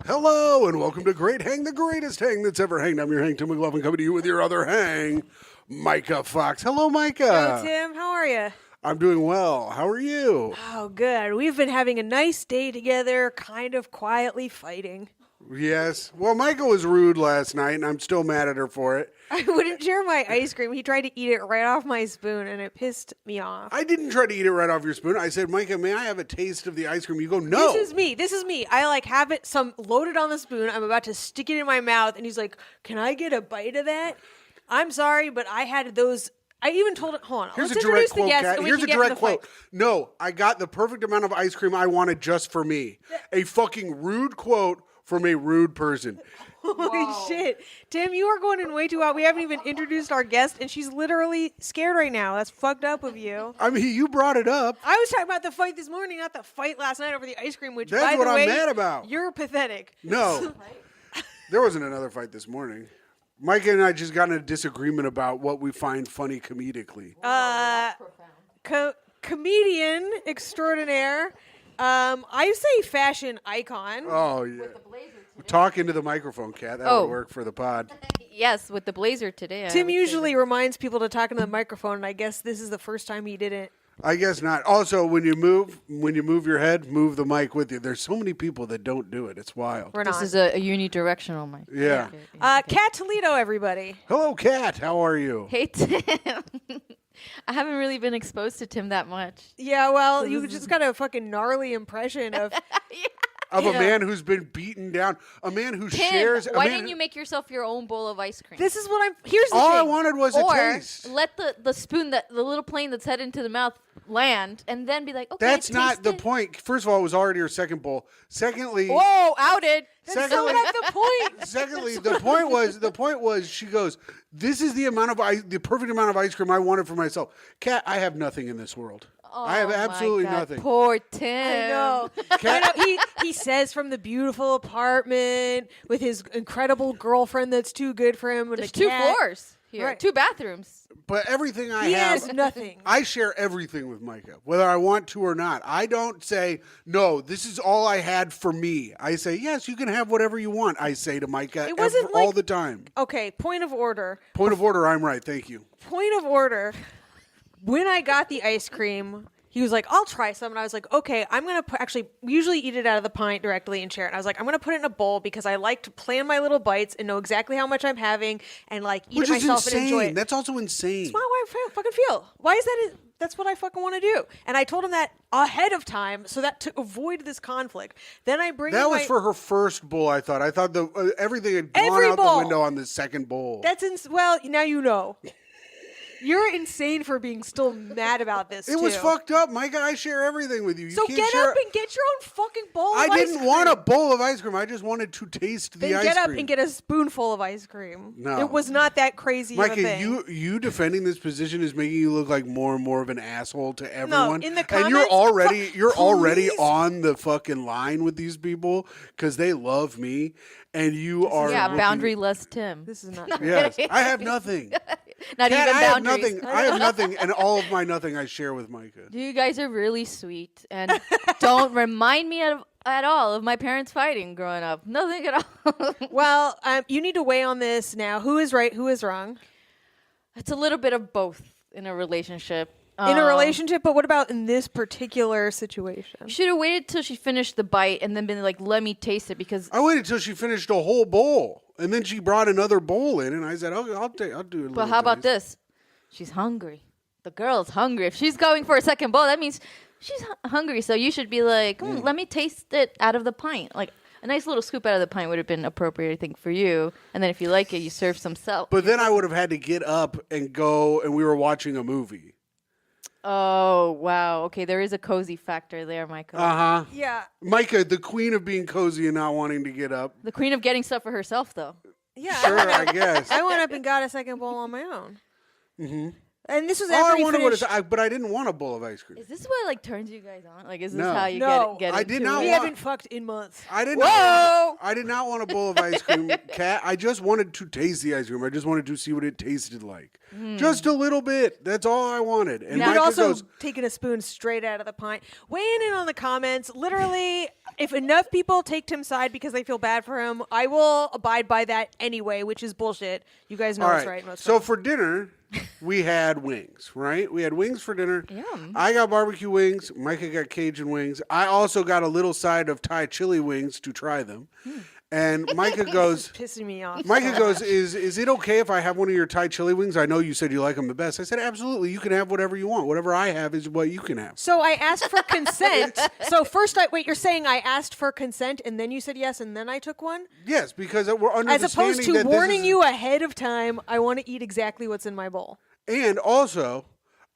[SPEAKER 1] Hello, and welcome to Great Hang, the greatest hang that's ever hanged. I'm your hang, Tim McLovin, coming to you with your other hang, Myka Fox. Hello, Myka.
[SPEAKER 2] Hello, Tim. How are you?
[SPEAKER 1] I'm doing well. How are you?
[SPEAKER 2] Oh, good. We've been having a nice day together, kind of quietly fighting.
[SPEAKER 1] Yes. Well, Myka was rude last night, and I'm still mad at her for it.
[SPEAKER 2] I wouldn't share my ice cream. He tried to eat it right off my spoon, and it pissed me off.
[SPEAKER 1] I didn't try to eat it right off your spoon. I said, Myka, may I have a taste of the ice cream? You go, no.
[SPEAKER 2] This is me. I like have it loaded on the spoon. I'm about to stick it in my mouth, and he's like, "Can I get a bite of that?" I'm sorry, but I had those. I even told it. Hold on.
[SPEAKER 1] Here's
[SPEAKER 2] let's
[SPEAKER 1] a direct
[SPEAKER 2] introduce the
[SPEAKER 1] quote,
[SPEAKER 2] guest,
[SPEAKER 1] Kat.
[SPEAKER 2] and we
[SPEAKER 1] Here's
[SPEAKER 2] can
[SPEAKER 1] a
[SPEAKER 2] get in
[SPEAKER 1] direct
[SPEAKER 2] the fight.
[SPEAKER 1] quote. No, I got the perfect amount of ice cream I wanted just for me. A fucking rude quote from a rude person.
[SPEAKER 2] Holy shit. Tim, you are going in way too hot. We haven't even introduced our guest, and she's literally scared right now. That's fucked up of you.
[SPEAKER 1] I mean, you brought it up.
[SPEAKER 2] I was talking about the fight this morning, not the fight last night over the ice cream, which,
[SPEAKER 1] That's
[SPEAKER 2] by
[SPEAKER 1] what
[SPEAKER 2] the
[SPEAKER 1] I'm
[SPEAKER 2] way,
[SPEAKER 1] mad about.
[SPEAKER 2] You're pathetic.
[SPEAKER 1] No. There wasn't another fight this morning. Mike and I just got in a disagreement about what we find funny comedically.
[SPEAKER 2] Comedian extraordinaire. I say fashion icon.
[SPEAKER 1] Oh, yeah. Talk into the microphone, Kat. That would work for the pod.
[SPEAKER 4] Yes, with the blazer today.
[SPEAKER 2] Tim usually reminds people to talk into the microphone, and I guess this is the first time he didn't.
[SPEAKER 1] I guess not. Also, when you move your head, move the mic with you. There's so many people that don't do it. It's wild.
[SPEAKER 2] We're
[SPEAKER 8] This
[SPEAKER 2] not.
[SPEAKER 8] is a unidirectional mic.
[SPEAKER 1] Yeah.
[SPEAKER 2] Kat Toledo, everybody.
[SPEAKER 1] Hello, Kat. How are you?
[SPEAKER 8] Hey, Tim. I haven't really been exposed to Tim that much.
[SPEAKER 2] Yeah, well, you just got a fucking gnarly impression of.
[SPEAKER 1] Of a man who's been beaten down. A man who
[SPEAKER 8] Tim,
[SPEAKER 1] shares.
[SPEAKER 8] why didn't you make yourself your own bowl of ice cream?
[SPEAKER 2] This is what I'm. Here's the
[SPEAKER 1] All
[SPEAKER 2] thing.
[SPEAKER 1] I wanted was a
[SPEAKER 8] or
[SPEAKER 1] taste.
[SPEAKER 8] let the spoon, the little plane that's headed into the mouth land, and then be like, okay,
[SPEAKER 1] That's not the
[SPEAKER 8] taste it.
[SPEAKER 1] point. First of all, it was already her second bowl. Secondly,
[SPEAKER 8] Whoa, outed.
[SPEAKER 2] That's still not the point.
[SPEAKER 1] Secondly, the point was she goes, "This is the perfect amount of ice cream I wanted for myself." Kat, I have nothing in this world. I have
[SPEAKER 8] Oh, my
[SPEAKER 1] absolutely
[SPEAKER 8] God.
[SPEAKER 1] nothing.
[SPEAKER 8] Poor Tim.
[SPEAKER 2] I know.
[SPEAKER 1] Kat,
[SPEAKER 2] He says from the beautiful apartment with his incredible girlfriend that's too good for him. And
[SPEAKER 8] There's
[SPEAKER 2] a
[SPEAKER 8] 2
[SPEAKER 2] cat.
[SPEAKER 8] floors here,
[SPEAKER 2] Right.
[SPEAKER 8] 2 bathrooms.
[SPEAKER 1] but everything I
[SPEAKER 2] He
[SPEAKER 1] have,
[SPEAKER 2] has nothing.
[SPEAKER 1] I share everything with Myka, whether I want to or not. I don't say, "No, this is all I had for me." I say, "Yes, you can have whatever you want." I say to Myka
[SPEAKER 2] It wasn't
[SPEAKER 1] all
[SPEAKER 2] like-
[SPEAKER 1] the time.
[SPEAKER 2] Okay, point of order.
[SPEAKER 1] Point of order, I'm right. Thank you.
[SPEAKER 2] Point of order. When I got the ice cream, he was like, "I'll try some," and I was like, "Okay, I'm gonna actually we usually eat it out of the pint directly and share it." And I was like, "I'm gonna put it in a bowl because I like to plan my little bites and know exactly how much I'm having and like eat
[SPEAKER 1] Which
[SPEAKER 2] it
[SPEAKER 1] is
[SPEAKER 2] myself and enjoy
[SPEAKER 1] insane.
[SPEAKER 2] it."
[SPEAKER 1] That's also insane.
[SPEAKER 2] That's how I fucking feel. Why is that? That's what I fucking want to do. And I told him that ahead of time so that to avoid this conflict. Then I bring
[SPEAKER 1] That
[SPEAKER 2] in
[SPEAKER 1] was
[SPEAKER 2] my,
[SPEAKER 1] for her first bowl. I thought everything had gone
[SPEAKER 2] Every
[SPEAKER 1] out
[SPEAKER 2] bowl.
[SPEAKER 1] the window on the second bowl.
[SPEAKER 2] well, now you know. You're insane for being still mad about this.
[SPEAKER 1] It was
[SPEAKER 2] too.
[SPEAKER 1] fucked up, Micah. I share everything with you. You
[SPEAKER 2] So
[SPEAKER 1] can't
[SPEAKER 2] get
[SPEAKER 1] share.
[SPEAKER 2] up and get your own fucking bowl of
[SPEAKER 1] I
[SPEAKER 2] ice
[SPEAKER 1] didn't
[SPEAKER 2] cream.
[SPEAKER 1] want a bowl of ice cream. I just wanted to taste the
[SPEAKER 2] Then
[SPEAKER 1] ice
[SPEAKER 2] get up
[SPEAKER 1] cream.
[SPEAKER 2] and get a spoonful of ice cream.
[SPEAKER 1] No.
[SPEAKER 2] It was not that crazy of a
[SPEAKER 1] Micah,
[SPEAKER 2] thing.
[SPEAKER 1] you defending this position is making you look like more and more of an asshole to everyone.
[SPEAKER 2] in the
[SPEAKER 1] and you're
[SPEAKER 2] comments,
[SPEAKER 1] you're already
[SPEAKER 2] please.
[SPEAKER 1] on the fucking line with these people because they love me, and you are
[SPEAKER 8] Yeah,
[SPEAKER 1] looking-
[SPEAKER 8] boundaryless Tim.
[SPEAKER 2] This is not.
[SPEAKER 1] Yes, I have nothing.
[SPEAKER 8] Not
[SPEAKER 1] Kat,
[SPEAKER 8] even
[SPEAKER 1] I have
[SPEAKER 8] boundaries.
[SPEAKER 1] nothing. I have nothing, and all of my nothing I share with Micah.
[SPEAKER 8] You guys are really sweet and don't remind me at all of my parents fighting growing up. Nothing at all.
[SPEAKER 2] Well, you need to weigh on this now. Who is right? Who is wrong?
[SPEAKER 8] It's a little bit of both in a relationship.
[SPEAKER 2] In a relationship, but what about in this particular situation?
[SPEAKER 8] You should have waited till she finished the bite and then been like, let me taste it because
[SPEAKER 1] I waited till she finished a whole bowl, and then she brought another bowl in, and I said, "Okay, I'll do a little."
[SPEAKER 8] But how about this? She's hungry. The girl's hungry. If she's going for a second bowl, that means she's hungry. So you should be like, let me taste it out of the pint. Like a nice little scoop out of the pint would have been appropriate, I think, for you. And then if you like it, you serve some salt.
[SPEAKER 1] But then I would have had to get up and go, and we were watching a movie.
[SPEAKER 8] Oh, wow. Okay, there is a cozy factor there, Myka.
[SPEAKER 1] Uh-huh.
[SPEAKER 2] Yeah.
[SPEAKER 1] Myka, the queen of being cozy and not wanting to get up.
[SPEAKER 8] The queen of getting stuff for herself, though.
[SPEAKER 2] Yeah.
[SPEAKER 1] Sure, I guess.
[SPEAKER 2] I went up and got a second bowl on my own. Mm-hmm. And this was
[SPEAKER 1] All
[SPEAKER 2] after
[SPEAKER 1] I
[SPEAKER 2] he
[SPEAKER 1] wanted was,
[SPEAKER 2] finished.
[SPEAKER 1] but I didn't want a bowl of ice cream.
[SPEAKER 8] Is this what turns you guys on? Like, is this
[SPEAKER 1] No.
[SPEAKER 8] how you
[SPEAKER 2] No.
[SPEAKER 8] get
[SPEAKER 1] I
[SPEAKER 8] into
[SPEAKER 1] did not
[SPEAKER 2] We
[SPEAKER 8] it?
[SPEAKER 1] want-
[SPEAKER 2] haven't fucked in months.
[SPEAKER 1] I did
[SPEAKER 8] Whoa!
[SPEAKER 1] not. I did not want a bowl of ice cream, Kat. I just wanted to taste the ice cream. I just wanted to see what it tasted like, just a little bit. That's all I wanted. And
[SPEAKER 2] You could
[SPEAKER 1] Myka
[SPEAKER 2] also
[SPEAKER 1] goes,
[SPEAKER 2] taken a spoon straight out of the pint. Weighing in on the comments. Literally, if enough people take Tim's side because they feel bad for him, I will abide by that anyway, which is bullshit. You guys know
[SPEAKER 1] all
[SPEAKER 2] it's
[SPEAKER 1] right.
[SPEAKER 2] right. Most
[SPEAKER 1] So
[SPEAKER 2] times.
[SPEAKER 1] for dinner, we had wings. Right? We had wings for dinner.
[SPEAKER 8] Yum.
[SPEAKER 1] I got barbecue wings. Myka got Cajun wings. I also got a little side of Thai chili wings to try them. And Myka goes.
[SPEAKER 2] pissing me off.
[SPEAKER 1] Myka goes, is it okay if I have one of your Thai chili wings? I know you said you like them the best. I said, absolutely. You can have whatever you want. Whatever I have is what you can have.
[SPEAKER 2] So I asked for consent. So first, wait, you're saying I asked for consent and then you said yes and then I took one?
[SPEAKER 1] Yes, because we're under
[SPEAKER 2] As
[SPEAKER 1] the
[SPEAKER 2] opposed
[SPEAKER 1] standing
[SPEAKER 2] to
[SPEAKER 1] that this
[SPEAKER 2] warning
[SPEAKER 1] is-
[SPEAKER 2] you ahead of time, I want to eat exactly what's in my bowl.
[SPEAKER 1] And also,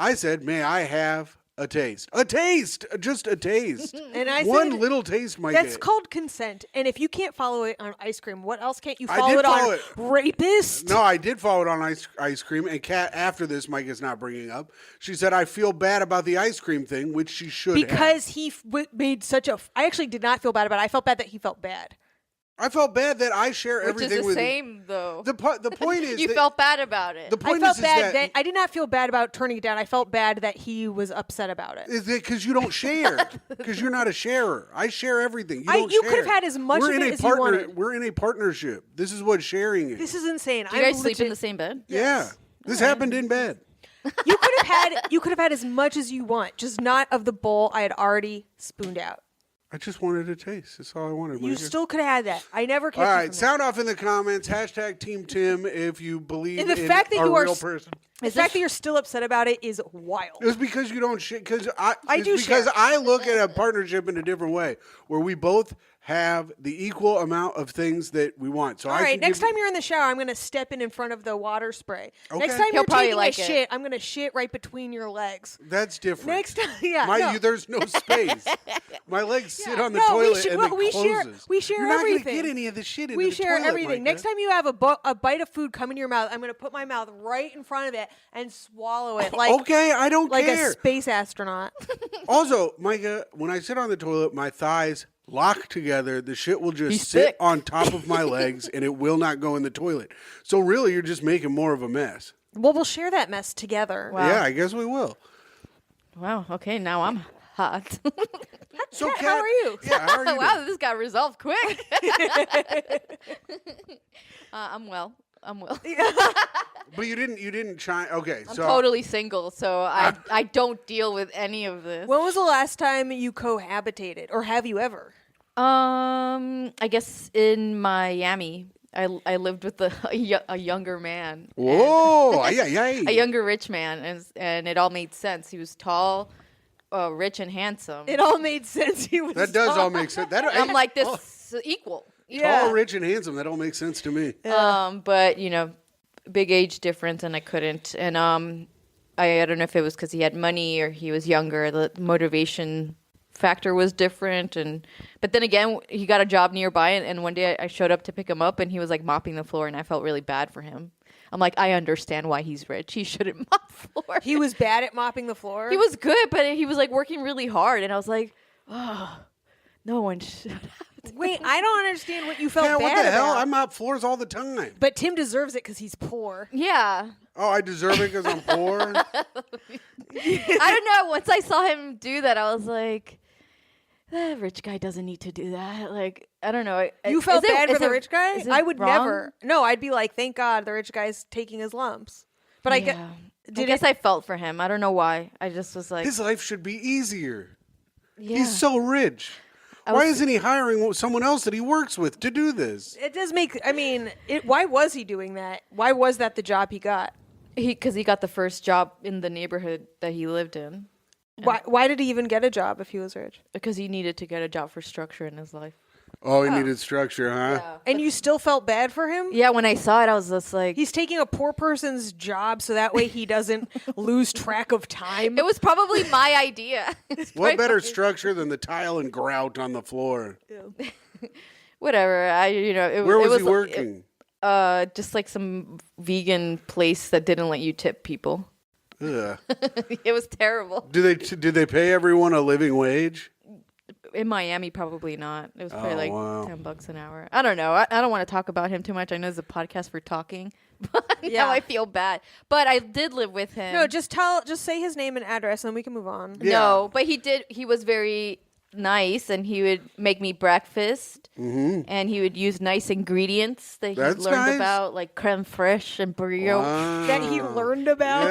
[SPEAKER 1] I said, may I have a taste? A taste! Just a taste.
[SPEAKER 2] And I
[SPEAKER 1] One
[SPEAKER 2] said,
[SPEAKER 1] little taste might
[SPEAKER 2] that's
[SPEAKER 1] get.
[SPEAKER 2] called consent. And if you can't follow it on ice cream, what else can't you
[SPEAKER 1] I
[SPEAKER 2] follow
[SPEAKER 1] did
[SPEAKER 2] it on?
[SPEAKER 1] follow it.
[SPEAKER 2] Rapist?
[SPEAKER 1] No, I did follow it on ice cream. And Kat, after this, Mike is not bringing up. She said, I feel bad about the ice cream thing, which she should have.
[SPEAKER 2] Because he made such a. I actually did not feel bad about it. I felt bad that he felt bad.
[SPEAKER 1] I felt bad that I share
[SPEAKER 8] Which
[SPEAKER 1] everything
[SPEAKER 8] is the
[SPEAKER 1] with
[SPEAKER 8] same, though.
[SPEAKER 1] The point is
[SPEAKER 8] You
[SPEAKER 1] that
[SPEAKER 8] felt bad about it.
[SPEAKER 1] the
[SPEAKER 2] I
[SPEAKER 1] point
[SPEAKER 2] felt
[SPEAKER 1] is
[SPEAKER 2] bad
[SPEAKER 1] that
[SPEAKER 2] I did not feel bad about turning it down. I felt bad that he was upset about it.
[SPEAKER 1] is that because you don't share, because you're not a sharer. I share everything. You don't
[SPEAKER 2] You
[SPEAKER 1] share.
[SPEAKER 2] could have had as much
[SPEAKER 1] We're
[SPEAKER 2] of
[SPEAKER 1] in
[SPEAKER 2] it
[SPEAKER 1] a
[SPEAKER 2] as you wanted.
[SPEAKER 1] We're in a partnership. This is what sharing is.
[SPEAKER 2] This is insane.
[SPEAKER 8] Do you guys sleep in the same bed?
[SPEAKER 1] Yeah, this happened in bed.
[SPEAKER 2] You could have had as much as you want, just not of the bowl I had already spooned out.
[SPEAKER 1] I just wanted a taste. That's all I wanted.
[SPEAKER 2] You
[SPEAKER 1] Micah.
[SPEAKER 2] still could have had that. I never kept
[SPEAKER 1] All
[SPEAKER 2] you
[SPEAKER 1] right,
[SPEAKER 2] from that.
[SPEAKER 1] sound off in the comments. Hashtag Team Tim if you believe
[SPEAKER 2] And the
[SPEAKER 1] in
[SPEAKER 2] fact that
[SPEAKER 1] a
[SPEAKER 2] you are
[SPEAKER 1] real
[SPEAKER 2] s-
[SPEAKER 1] person.
[SPEAKER 2] The fact that you're still upset about it is wild.
[SPEAKER 1] It was because you don't share. Because I
[SPEAKER 2] I do
[SPEAKER 1] because
[SPEAKER 2] share.
[SPEAKER 1] I look at a partnership in a different way, where we both have the equal amount of things that we want. So
[SPEAKER 2] All
[SPEAKER 1] I
[SPEAKER 2] right,
[SPEAKER 1] can
[SPEAKER 2] next
[SPEAKER 1] give
[SPEAKER 2] time you're in the shower, I'm going to step in front of the water spray.
[SPEAKER 1] Okay.
[SPEAKER 2] Next time
[SPEAKER 8] He'll
[SPEAKER 2] you're
[SPEAKER 8] probably
[SPEAKER 2] taking
[SPEAKER 8] like
[SPEAKER 2] a
[SPEAKER 8] it.
[SPEAKER 2] shit, I'm going to shit right between your legs.
[SPEAKER 1] That's different.
[SPEAKER 2] Next time, yeah, no.
[SPEAKER 1] There's no space. My legs sit on the
[SPEAKER 2] No, we
[SPEAKER 1] toilet
[SPEAKER 2] should-
[SPEAKER 1] and
[SPEAKER 2] well,
[SPEAKER 1] it
[SPEAKER 2] we
[SPEAKER 1] closes.
[SPEAKER 2] share- we share
[SPEAKER 1] You're not gonna
[SPEAKER 2] everything.
[SPEAKER 1] get any of the shit into
[SPEAKER 2] We
[SPEAKER 1] the
[SPEAKER 2] share
[SPEAKER 1] toilet,
[SPEAKER 2] everything.
[SPEAKER 1] Micah.
[SPEAKER 2] Next time you have a bite of food come into your mouth, I'm going to put my mouth right in front of it and swallow it like
[SPEAKER 1] okay, I don't
[SPEAKER 2] like
[SPEAKER 1] care.
[SPEAKER 2] a space astronaut.
[SPEAKER 1] Also, Micah, when I sit on the toilet, my thighs lock together. The shit will just
[SPEAKER 8] He's
[SPEAKER 1] sit
[SPEAKER 8] thick.
[SPEAKER 1] on top of my legs, and it will not go in the toilet. So really, you're just making more of a mess.
[SPEAKER 2] Well, we'll share that mess together.
[SPEAKER 8] Wow.
[SPEAKER 1] Yeah, I guess we will.
[SPEAKER 8] Wow. Okay, now I'm hot.
[SPEAKER 1] So,
[SPEAKER 2] Kat, how are you?
[SPEAKER 1] Yeah, how are you?
[SPEAKER 8] Wow,
[SPEAKER 1] doing?
[SPEAKER 8] this got resolved quick. I'm well. I'm well.
[SPEAKER 1] But you didn't try. Okay,
[SPEAKER 8] I'm
[SPEAKER 1] so
[SPEAKER 8] totally single, so I don't deal with any of this.
[SPEAKER 2] When was the last time you cohabitated, or have you ever?
[SPEAKER 8] I guess in Miami, I lived with a younger man.
[SPEAKER 1] whoa, yeah,
[SPEAKER 8] A younger rich man, and it all made sense. He was tall, rich, and handsome.
[SPEAKER 2] It all made sense. He was
[SPEAKER 1] that does all make sense. That
[SPEAKER 8] I'm like, this is equal.
[SPEAKER 2] yeah.
[SPEAKER 1] tall, rich, and handsome. That all makes sense to me.
[SPEAKER 8] But big age difference, and I couldn't. And I don't know if it was because he had money or he was younger. The motivation factor was different, but then again, he got a job nearby, and one day I showed up to pick him up, and he was like mopping the floor, and I felt really bad for him. I'm like, I understand why he's rich. He shouldn't mop floor.
[SPEAKER 2] He was bad at mopping the floor.
[SPEAKER 8] He was good, but he was like working really hard, and I was like, oh, no one should.
[SPEAKER 2] Wait, I don't understand what you felt
[SPEAKER 1] Yeah,
[SPEAKER 2] bad
[SPEAKER 1] what the hell?
[SPEAKER 2] about.
[SPEAKER 1] I mop floors all the time.
[SPEAKER 2] But Tim deserves it because he's poor.
[SPEAKER 8] Yeah.
[SPEAKER 1] Oh, I deserve it because I'm poor.
[SPEAKER 8] I don't know. Once I saw him do that, I was like, that rich guy doesn't need to do that. Like, I don't know.
[SPEAKER 2] You felt bad for the rich guy?
[SPEAKER 8] is it
[SPEAKER 2] I would
[SPEAKER 8] wrong?
[SPEAKER 2] never. No, I'd be like, thank God the rich guy's taking his lumps. But I
[SPEAKER 8] Yeah.
[SPEAKER 2] get.
[SPEAKER 8] I guess I felt for him. I don't know why. I just was like,
[SPEAKER 1] His life should be easier.
[SPEAKER 8] yeah.
[SPEAKER 1] He's so rich. Why isn't he hiring someone else that he works with to do this?
[SPEAKER 2] It does make. I mean, why was he doing that? Why was that the job he got?
[SPEAKER 8] Because he got the first job in the neighborhood that he lived in.
[SPEAKER 2] Why did he even get a job if he was rich?
[SPEAKER 8] Because he needed to get a job for structure in his life.
[SPEAKER 1] Oh, he needed structure, huh?
[SPEAKER 8] Yeah.
[SPEAKER 2] And you still felt bad for him?
[SPEAKER 8] Yeah, when I saw it, I was just like,
[SPEAKER 2] He's taking a poor person's job so that way he doesn't lose track of time.
[SPEAKER 8] it was probably my idea.
[SPEAKER 1] What better structure than the tile and grout on the floor?
[SPEAKER 8] Whatever.
[SPEAKER 1] Where was he working?
[SPEAKER 8] Just like some vegan place that didn't let you tip people.
[SPEAKER 1] Ugh.
[SPEAKER 8] It was terrible.
[SPEAKER 1] Did they pay everyone a living wage?
[SPEAKER 8] In Miami, probably not. It was probably like
[SPEAKER 1] wow.
[SPEAKER 8] $10 an hour. I don't know. I don't want to talk about him too much. I know it's a podcast for talking, but
[SPEAKER 2] Yeah.
[SPEAKER 8] now I feel bad. But I did live with him.
[SPEAKER 2] No, just say his name and address, and we can move on.
[SPEAKER 1] Yeah.
[SPEAKER 8] No, but he was very nice, and he would make me breakfast, and he would use nice ingredients that he
[SPEAKER 1] That's
[SPEAKER 8] learned
[SPEAKER 1] nice.
[SPEAKER 8] about, like creme fraiche and brioche.
[SPEAKER 2] That he learned about.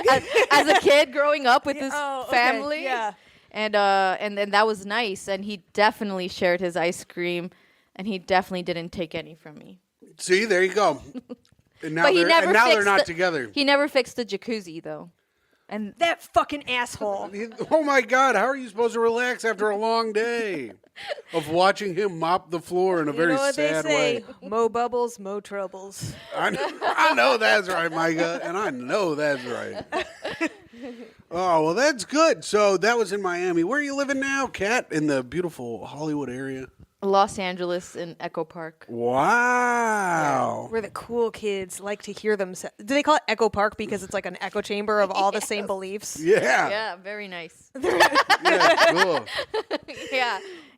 [SPEAKER 1] Yes.
[SPEAKER 8] As a kid growing up with his
[SPEAKER 2] okay,
[SPEAKER 8] family.
[SPEAKER 2] yeah.
[SPEAKER 8] And then that was nice, and he definitely shared his ice cream, and he definitely didn't take any from me.
[SPEAKER 1] See, there you go. And now
[SPEAKER 8] But he never
[SPEAKER 1] they're
[SPEAKER 8] fixed
[SPEAKER 1] not
[SPEAKER 8] the-
[SPEAKER 1] together.
[SPEAKER 8] He never fixed the jacuzzi though, and
[SPEAKER 2] That fucking asshole.
[SPEAKER 1] Oh my God! How are you supposed to relax after a long day of watching him mop the floor in a
[SPEAKER 2] You
[SPEAKER 1] very
[SPEAKER 2] know what they
[SPEAKER 1] sad
[SPEAKER 2] say?
[SPEAKER 1] way?
[SPEAKER 2] Mo bubbles, mo troubles.
[SPEAKER 1] I know that's right, Myka, and I know that's right. Oh, well, that's good. So that was in Miami. Where are you living now, Kat? In the beautiful Hollywood area?
[SPEAKER 8] Los Angeles in Echo Park.
[SPEAKER 1] Wow.
[SPEAKER 2] Where the cool kids like to hear themselves. Do they call it Echo Park because it's like an echo chamber of all the same beliefs?
[SPEAKER 1] Yeah.
[SPEAKER 8] Yeah, very nice.
[SPEAKER 1] Yeah, cool.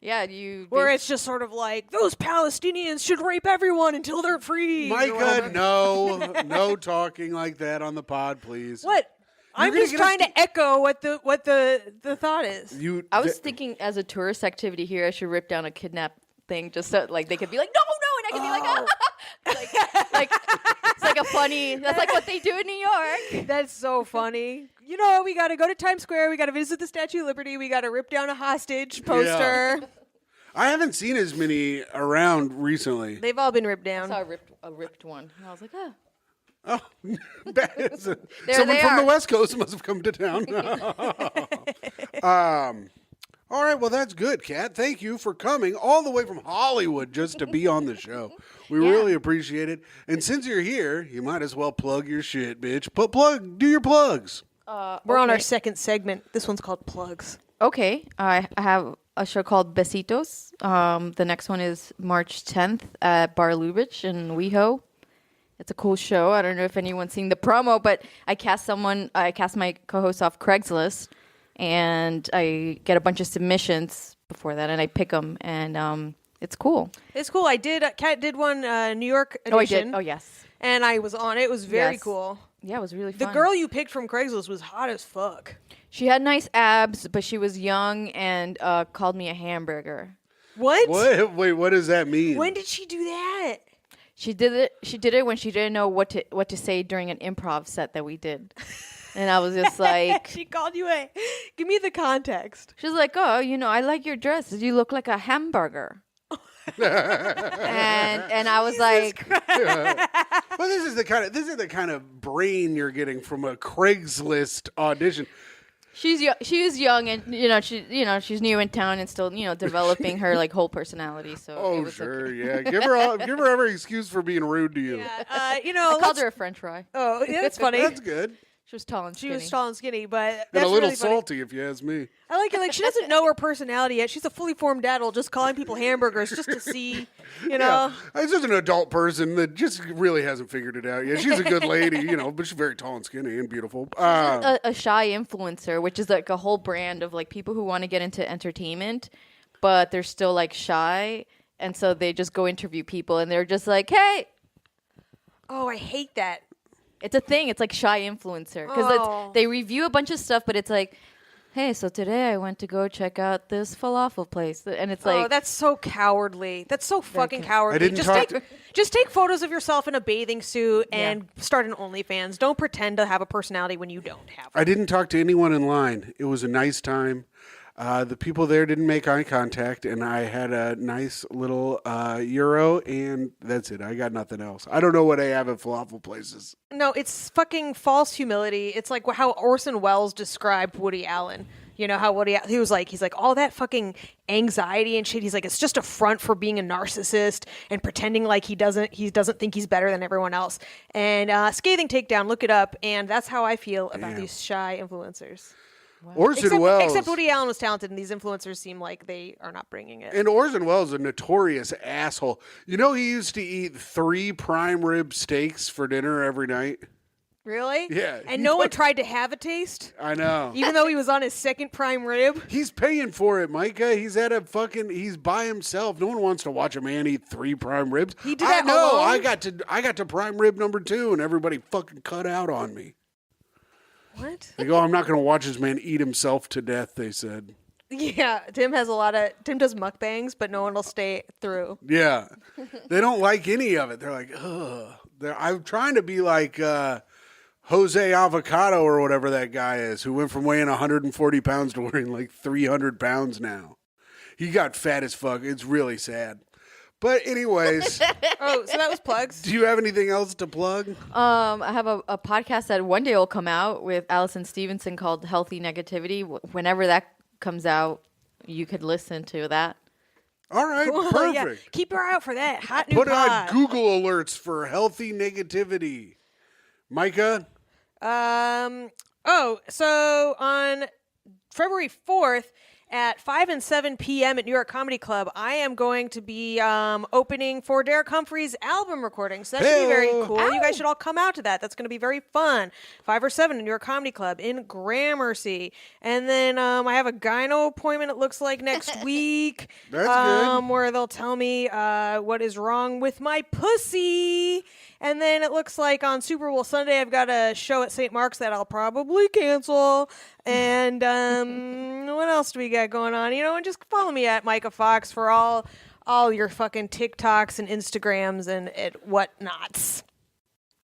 [SPEAKER 8] yeah. You.
[SPEAKER 2] Where it's just sort of like, those Palestinians should rape everyone until they're free.
[SPEAKER 1] Myka, no talking like that on the pod, please.
[SPEAKER 2] What? I'm
[SPEAKER 1] gonna
[SPEAKER 2] just
[SPEAKER 1] get us
[SPEAKER 2] trying to echo what the thought is.
[SPEAKER 8] I was thinking as a tourist activity here, I should rip down a kidnap thing just so like they could be like, no, and I could be like, ah! like it's like a funny. That's like what they do in New York.
[SPEAKER 2] That's so funny. You know, we got to go to Times Square. We got to visit the Statue of Liberty. We got to rip down a hostage poster.
[SPEAKER 1] I haven't seen as many around recently.
[SPEAKER 2] They've all been ripped
[SPEAKER 8] I
[SPEAKER 2] down.
[SPEAKER 8] saw a ripped one, and I was like, ah.
[SPEAKER 1] Oh, that is
[SPEAKER 8] There
[SPEAKER 1] someone
[SPEAKER 8] they
[SPEAKER 1] from the
[SPEAKER 8] are.
[SPEAKER 1] West Coast must have come to town. All right, well, that's good, Kat. Thank you for coming all the way from Hollywood just to be on the show. We really appreciate it. And since you're here, you might as well plug your shit, bitch. Do your plugs.
[SPEAKER 2] We're on our second segment. This one's called Plugs.
[SPEAKER 8] Okay, I have a show called Besitos. The next one is March 10th at Bar Lubitsch in WeHo. It's a cool show. I don't know if anyone's seen the promo, but I cast my co-host off Craigslist, and I get a bunch of submissions before that, and I pick them, and it's cool.
[SPEAKER 2] It's cool. Kat did one New York edition.
[SPEAKER 8] Oh, I did. Oh, yes.
[SPEAKER 2] And I was on it. It was very
[SPEAKER 8] Yes.
[SPEAKER 2] cool.
[SPEAKER 8] Yeah, it was really
[SPEAKER 2] The
[SPEAKER 8] fun.
[SPEAKER 2] girl you picked from Craigslist was hot as fuck.
[SPEAKER 8] She had nice abs, but she was young and called me a hamburger.
[SPEAKER 2] What?
[SPEAKER 1] What? Wait, what does that mean?
[SPEAKER 2] When did she do that?
[SPEAKER 8] She did it when she didn't know what to say during an improv set that we did. And I was just like,
[SPEAKER 2] She called you a... Give me the context.
[SPEAKER 8] she's like, oh, I like your dress. You look like a hamburger. and I was like,
[SPEAKER 1] Well, this is the kind of brain you're getting from a Craigslist audition.
[SPEAKER 8] she was young and she's new in town and still developing her like whole personality. So it
[SPEAKER 1] Oh,
[SPEAKER 8] was
[SPEAKER 1] sure,
[SPEAKER 8] okay.
[SPEAKER 1] yeah. Give her every excuse for being rude to you.
[SPEAKER 8] I called her a French fry.
[SPEAKER 2] Oh, yeah, that's funny.
[SPEAKER 1] That's good.
[SPEAKER 8] She was tall and
[SPEAKER 2] She
[SPEAKER 8] skinny.
[SPEAKER 2] was tall and skinny, but
[SPEAKER 1] And
[SPEAKER 2] that's
[SPEAKER 1] a little
[SPEAKER 2] really funny.
[SPEAKER 1] salty, if you ask me.
[SPEAKER 2] I like it. Like, she doesn't know her personality yet. She's a fully formed adult just calling people hamburgers just to see, you know.
[SPEAKER 1] Yeah. It's just an adult person that just really hasn't figured it out yet. She's a good lady, but she's very tall and skinny and beautiful.
[SPEAKER 8] A shy influencer, which is like a whole brand of like people who want to get into entertainment, but they're still like shy, and so they just go interview people, and they're just like, "Hey,
[SPEAKER 2] Oh, I hate that.
[SPEAKER 8] it's a thing. It's like shy influencer because
[SPEAKER 2] Oh.
[SPEAKER 8] they review a bunch of stuff, but it's like, hey, so today I went to go check out this falafel place, and it's like,
[SPEAKER 2] Oh, that's so cowardly. That's so fucking cowardly.
[SPEAKER 1] I didn't
[SPEAKER 2] just
[SPEAKER 1] talk
[SPEAKER 2] take just take photos of yourself in a bathing suit and start an OnlyFans. Don't pretend to have a personality when you don't have one.
[SPEAKER 1] I didn't talk to anyone in line. It was a nice time. The people there didn't make eye contact, and I had a nice little euro, and that's it. I got nothing else. I don't know what I have at falafel places.
[SPEAKER 2] No, it's fucking false humility. It's like how Orson Welles described Woody Allen. You know how he was like, he's like, all that fucking anxiety and shit. He's like, it's just a front for being a narcissist and pretending like he doesn't think he's better than everyone else. And scathing takedown, look it up. And that's how I feel about these shy influencers.
[SPEAKER 1] Orson Welles.
[SPEAKER 2] Except Woody Allen was talented, and these influencers seem like they are not bringing it.
[SPEAKER 1] And Orson Welles is a notorious asshole. You know, he used to eat 3 prime rib steaks for dinner every night.
[SPEAKER 2] Really?
[SPEAKER 1] Yeah.
[SPEAKER 2] And no one tried to have a taste?
[SPEAKER 1] I know.
[SPEAKER 2] Even though he was on his second prime rib?
[SPEAKER 1] He's paying for it, Myka. He's by himself. No one wants to watch a man eat 3 prime ribs.
[SPEAKER 2] He did that
[SPEAKER 1] I know.
[SPEAKER 2] alone?
[SPEAKER 1] I got to prime rib number 2, and everybody fucking cut out on me.
[SPEAKER 2] What?
[SPEAKER 1] They go, I'm not going to watch this man eat himself to death, they said.
[SPEAKER 2] Yeah, Tim does mukbangs, but no one will stay through.
[SPEAKER 1] Yeah. They don't like any of it. They're like, ugh. I'm trying to be like Jose Avocado or whatever that guy is, who went from weighing 140 pounds to weighing like 300 pounds now. He got fat as fuck. It's really sad. But anyways,
[SPEAKER 2] Oh, so that was plugs.
[SPEAKER 1] do you have anything else to plug?
[SPEAKER 8] I have a podcast that one day will come out with Allison Stevenson called Healthy Negativity. Whenever that comes out, you could listen to that.
[SPEAKER 1] All right,
[SPEAKER 2] Cool,
[SPEAKER 1] perfect.
[SPEAKER 2] yeah. Keep your eye out for that. Hot new
[SPEAKER 1] Put
[SPEAKER 2] pod.
[SPEAKER 1] on Google alerts for healthy negativity. Myka?
[SPEAKER 2] So on February 4th at 5 and 7 p.m. at New York Comedy Club, I am going to be opening for Derek Humphrey's album recording. So that should be very
[SPEAKER 1] Hey-o.
[SPEAKER 2] cool. You guys should all come out to that. That's going to be very fun. 5 or 7 at New York Comedy Club in Gramercy. And then I have a gyno appointment, it looks like, next week.
[SPEAKER 1] That's good.
[SPEAKER 2] Where they'll tell me what is wrong with my pussy. And then it looks like on Super Bowl Sunday, I've got a show at St. Mark's that I'll probably cancel. And what else do we got going on? You know, and just follow me at Myka Fox for all your fucking TikToks and Instagrams and whatnots.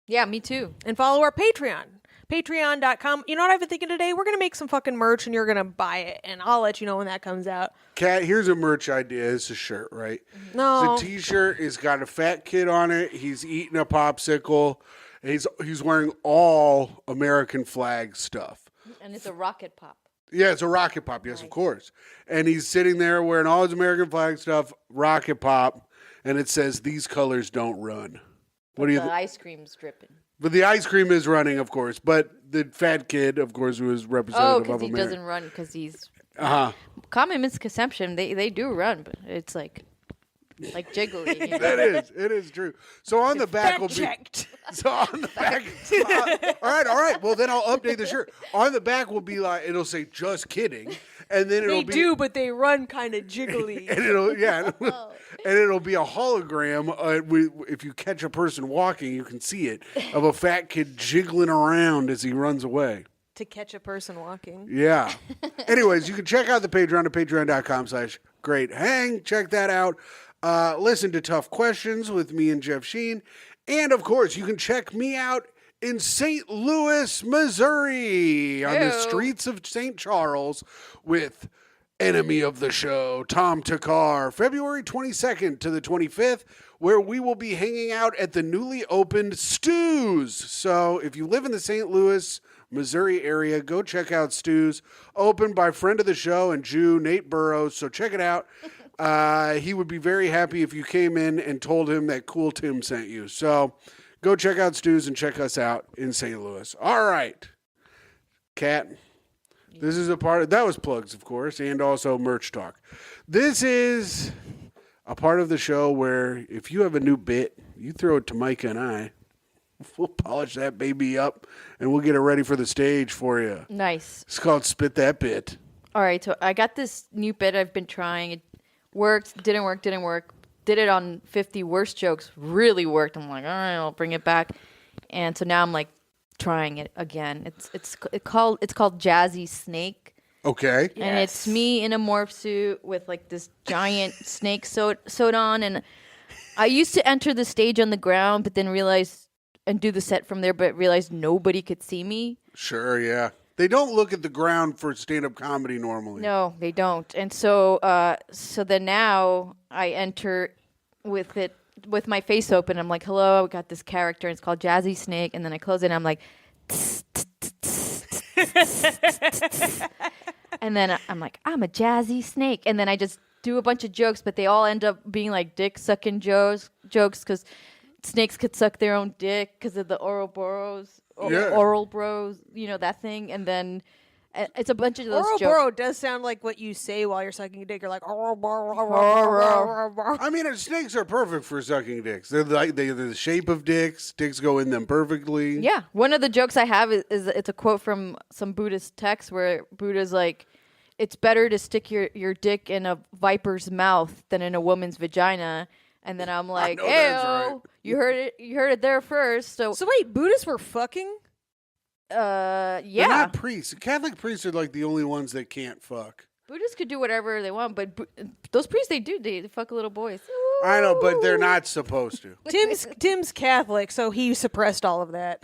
[SPEAKER 8] Yeah, me too.
[SPEAKER 2] And follow our Patreon. Patreon.com. You know what I've been thinking today? We're going to make some fucking merch and you're going to buy it. And I'll let you know when that comes out.
[SPEAKER 1] Kat, here's a merch idea. It's a shirt, right?
[SPEAKER 2] No.
[SPEAKER 1] It's a t-shirt. It's got a fat kid on it. He's eating a popsicle. He's wearing all American flag stuff.
[SPEAKER 8] And it's a rocket pop.
[SPEAKER 1] Yeah, it's a rocket pop. Yes, of course. And he's sitting there wearing all his American flag stuff, rocket pop, and it says, "These colors don't run." What do you
[SPEAKER 8] The
[SPEAKER 1] think?
[SPEAKER 8] ice cream's dripping.
[SPEAKER 1] But the ice cream is running, of course. But the fat kid, of course, was
[SPEAKER 8] Oh,
[SPEAKER 1] representative
[SPEAKER 8] because
[SPEAKER 1] of
[SPEAKER 8] he
[SPEAKER 1] America.
[SPEAKER 8] doesn't run because he's
[SPEAKER 1] Uh-huh.
[SPEAKER 8] common misconception. They do run, but it's like jiggly. You know?
[SPEAKER 1] It is true. So on the back will be
[SPEAKER 2] checked.
[SPEAKER 1] so on the back. All right. Well, then I'll update the shirt. On the back will be like it'll say "just kidding," and then it'll
[SPEAKER 2] They
[SPEAKER 1] be
[SPEAKER 2] do, but they run kind of jiggly.
[SPEAKER 1] and it'll be a hologram. If you catch a person walking, you can see it of a fat kid jiggling around as he runs away.
[SPEAKER 2] To catch a person walking.
[SPEAKER 1] Yeah. Anyways, you can check out the Patreon at patreon.com/greathang. Check that out. Listen to Tough Questions with me and Jeff Sheen. And, of course, you can check me out in St. Louis, Missouri on the streets of St. Charles with enemy of the show, Tom Takar, February 22nd to the 25th, where we will be hanging out at the newly opened Stews. So if you live in the St. Louis, Missouri area, go check out Stews, opened by friend of the show and Jew Nate Burrows. So check it out. He would be very happy if you came in and told him that Cool Tim sent you. So go check out Stews and check us out in St. Louis. All right. Kat, this is a part of, that was plugs, of course, and also merch talk. This is a part of the show where if you have a new bit, you throw it to Myka and I. We'll polish that baby up, and we'll get it ready for the stage for you.
[SPEAKER 8] Nice.
[SPEAKER 1] It's called Spit That Bit.
[SPEAKER 8] All right, so I got this new bit I've been trying. It worked, didn't work. Did it on 50 worst jokes, really worked. I'm like, all right, I'll bring it back. And so now I'm like trying it again. It's called Jazzy Snake.
[SPEAKER 1] Okay.
[SPEAKER 8] And it's me in a morph suit with like this giant snake sewed on. And I used to enter the stage on the ground, but then realized and do the set from there, but realized nobody could see me.
[SPEAKER 1] Sure, yeah. They don't look at the ground for stand-up comedy normally.
[SPEAKER 8] No, they don't. And so then now I enter with it with my face open. I'm like, hello, I got this character. And it's called Jazzy Snake. And then I close it and I'm like, and And then I'm like, I'm a jazzy snake. And then I just do a bunch of jokes, but they all end up being like dick sucking jokes because snakes could suck their own dick because of the oral bros, that thing. And then it's a bunch of those jokes.
[SPEAKER 2] Oral does sound like what you say while you're sucking a dick. You're like, I
[SPEAKER 1] I mean, snakes are perfect for sucking dicks. They're the shape of dicks. Dicks go in them perfectly.
[SPEAKER 8] Yeah. One of the jokes I have is it's a quote from some Buddhist text where Buddha's like, it's better to stick your dick in a viper's mouth than in a woman's vagina. And then I'm like,
[SPEAKER 1] know that's
[SPEAKER 8] "Ew,
[SPEAKER 1] right.
[SPEAKER 8] you heard it there first." So
[SPEAKER 2] wait, Buddhists were fucking?
[SPEAKER 1] They're
[SPEAKER 8] yeah,
[SPEAKER 1] not priests. Catholic priests are like the only ones that can't fuck.
[SPEAKER 8] Buddhists could do whatever they want, but those priests they fuck little boys.
[SPEAKER 1] I know, but they're not supposed to.
[SPEAKER 2] Tim's Catholic, so he suppressed all of that.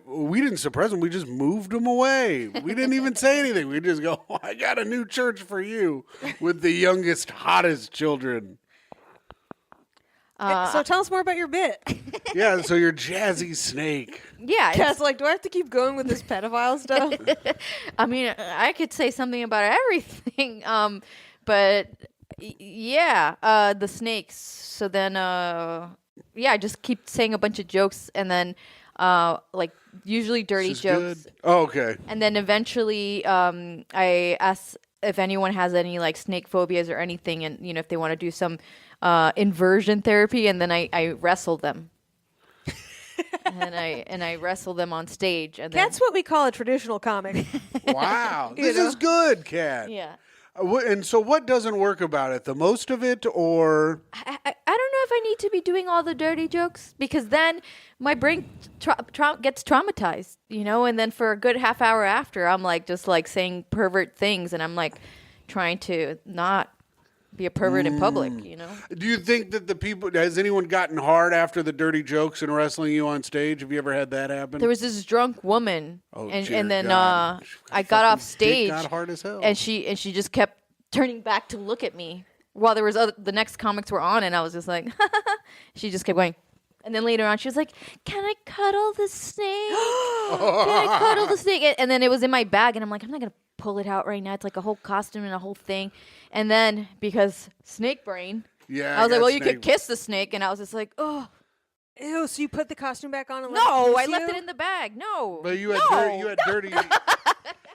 [SPEAKER 1] We didn't suppress them. We just moved them away. We didn't even say anything. We just go, I got a new church for you with the youngest, hottest children.
[SPEAKER 2] So tell us more about your bit.
[SPEAKER 1] Yeah, so you're jazzy snake.
[SPEAKER 8] Yeah,
[SPEAKER 2] Cass, like, do I have to keep going with this pedophile stuff?
[SPEAKER 8] I mean, I could say something about everything, but the snakes. So then, I just keep saying a bunch of jokes, and then, usually dirty
[SPEAKER 1] This is
[SPEAKER 8] jokes.
[SPEAKER 1] good. Oh, okay.
[SPEAKER 8] And then eventually, I ask if anyone has any like snake phobias or anything, and if they want to do some inversion therapy, and then I wrestle them. and I wrestle them on stage. And
[SPEAKER 2] That's what we call a traditional comic.
[SPEAKER 1] Wow. This is good, Kat.
[SPEAKER 8] yeah.
[SPEAKER 1] And so what doesn't work about it? The most of it, or...
[SPEAKER 8] I don't know if I need to be doing all the dirty jokes because then my brain gets traumatized, and then for a good half hour after, I'm like just like saying pervert things, and I'm like trying to not be a pervert in public,
[SPEAKER 1] Do you think that has anyone gotten hard after the dirty jokes and wrestling you on stage? Have you ever had that happen?
[SPEAKER 8] There was this drunk woman,
[SPEAKER 1] Oh,
[SPEAKER 8] and
[SPEAKER 1] dear
[SPEAKER 8] then
[SPEAKER 1] God.
[SPEAKER 8] I got off
[SPEAKER 1] Dick
[SPEAKER 8] stage,
[SPEAKER 1] got hard as hell.
[SPEAKER 8] and she just kept turning back to look at me while there was the next comics were on, and I was just like, she just kept going. And then later on, she was like, "Can I cuddle the snake? Can I cuddle the snake?" And then it was in my bag, and I'm like, I'm not gonna pull it out right now. It's like a whole costume and a whole thing. And then because snake brain,
[SPEAKER 1] Yeah,
[SPEAKER 8] I was like,
[SPEAKER 1] got
[SPEAKER 8] well, you
[SPEAKER 1] snake-
[SPEAKER 8] could kiss the snake, and I was just like, oh
[SPEAKER 2] Ew, so you put the costume back on and
[SPEAKER 8] no,
[SPEAKER 2] let
[SPEAKER 8] I left it in the bag. No,
[SPEAKER 1] But you had dirty,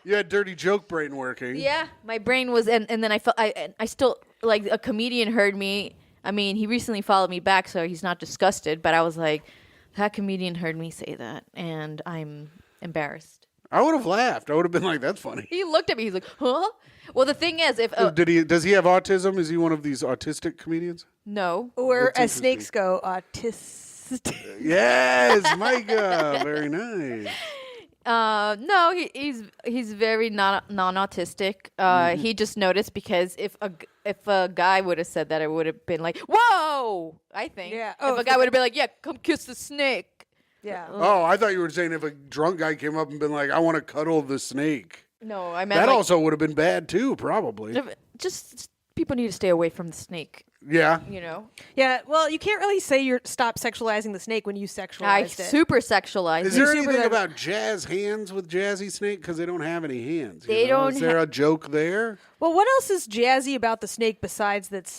[SPEAKER 1] you had dirty joke brain working.
[SPEAKER 8] Yeah, my brain was, and then I felt I still like a comedian heard me. I mean, he recently followed me back, so he's not disgusted. But I was like, that comedian heard me say that, and I'm embarrassed.
[SPEAKER 1] I would have laughed. I would have been like, "That's funny."
[SPEAKER 8] He looked at me. He's like, huh? Well, the thing is, if
[SPEAKER 1] Does he have autism? Is he one of these autistic comedians?
[SPEAKER 8] no,
[SPEAKER 2] Or
[SPEAKER 1] That's
[SPEAKER 2] as snakes go, autistic.
[SPEAKER 1] Yes, Myka. Very nice.
[SPEAKER 8] no, he's very non-autistic. He just noticed because if a guy would have said that, it would have been like, whoa! I think.
[SPEAKER 2] Yeah.
[SPEAKER 8] If a guy would have been like, yeah, come kiss the snake.
[SPEAKER 2] Yeah.
[SPEAKER 1] Oh, I thought you were saying if a drunk guy came up and been like, "I want to cuddle the snake."
[SPEAKER 8] No, I meant
[SPEAKER 1] That
[SPEAKER 8] like,
[SPEAKER 1] also would have been bad too, probably.
[SPEAKER 8] just people need to stay away from the snake.
[SPEAKER 1] Yeah.
[SPEAKER 2] Yeah, well, you can't really say stop sexualizing the snake when you
[SPEAKER 8] I
[SPEAKER 2] sexualized it.
[SPEAKER 8] super sexualized.
[SPEAKER 1] Is
[SPEAKER 8] it.
[SPEAKER 1] there
[SPEAKER 2] super
[SPEAKER 1] anything
[SPEAKER 2] good.
[SPEAKER 1] about jazz hands with Jazzy Snake? Because they don't have any hands. you
[SPEAKER 8] They
[SPEAKER 1] know?
[SPEAKER 8] don't
[SPEAKER 1] Is there a joke there?
[SPEAKER 2] Well, what else is jazzy about the snake besides that,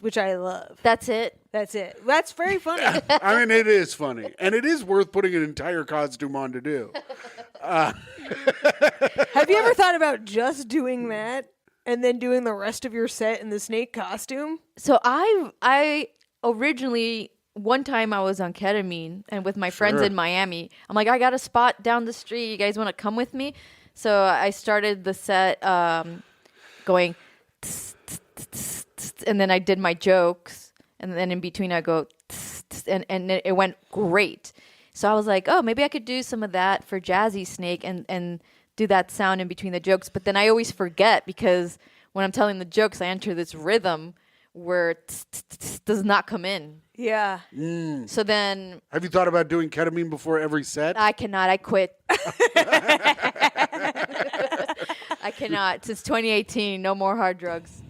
[SPEAKER 2] which I love?
[SPEAKER 8] That's it.
[SPEAKER 2] That's it. That's very funny.
[SPEAKER 1] I mean, it is funny, and it is worth putting an entire costume on to do.
[SPEAKER 2] Have you ever thought about just doing that and then doing the rest of your set in the snake costume?
[SPEAKER 8] So I originally one time I was on ketamine and with my friends
[SPEAKER 1] Sure.
[SPEAKER 8] in Miami. I'm like, I got a spot down the street. You guys want to come with me? So I started the set going, tss, tss, tss, tss, tss, and then I did my jokes, and then in between I go, tss, tss, and it went great. So I was like, oh, maybe I could do some of that for Jazzy Snake and do that sound in between the jokes. But then I always forget because when I'm telling the jokes, I enter this rhythm where tss, tss, tss, does not come in.
[SPEAKER 2] Yeah.
[SPEAKER 8] So then
[SPEAKER 1] Have you thought about doing ketamine before every set?
[SPEAKER 8] I cannot. I quit. I cannot. Since 2018, no more hard drugs.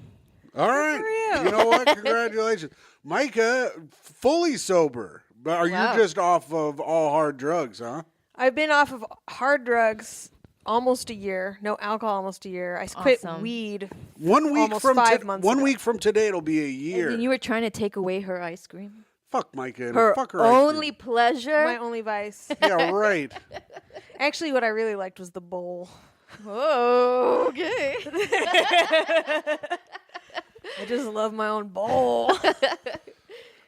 [SPEAKER 1] All right.
[SPEAKER 2] for you.
[SPEAKER 1] You know what? Congratulations. Myka, fully sober. But are
[SPEAKER 8] Wow.
[SPEAKER 1] you just off of all hard drugs, huh?
[SPEAKER 2] I've been off of hard drugs almost a year. No alcohol, almost a year. I quit
[SPEAKER 8] Awesome.
[SPEAKER 2] weed.
[SPEAKER 1] 1 week
[SPEAKER 2] Almost
[SPEAKER 1] from
[SPEAKER 2] 5 months
[SPEAKER 1] 1
[SPEAKER 2] ago.
[SPEAKER 1] week from today, it'll be a year.
[SPEAKER 8] And then you were trying to take away her ice cream.
[SPEAKER 1] Fuck Myka and
[SPEAKER 8] Her
[SPEAKER 1] fuck her ice cream.
[SPEAKER 8] only pleasure.
[SPEAKER 2] My only vice.
[SPEAKER 1] Yeah, right.
[SPEAKER 2] Actually, what I really liked was the bowl.
[SPEAKER 8] Oh, okay.
[SPEAKER 2] I just love my own bowl.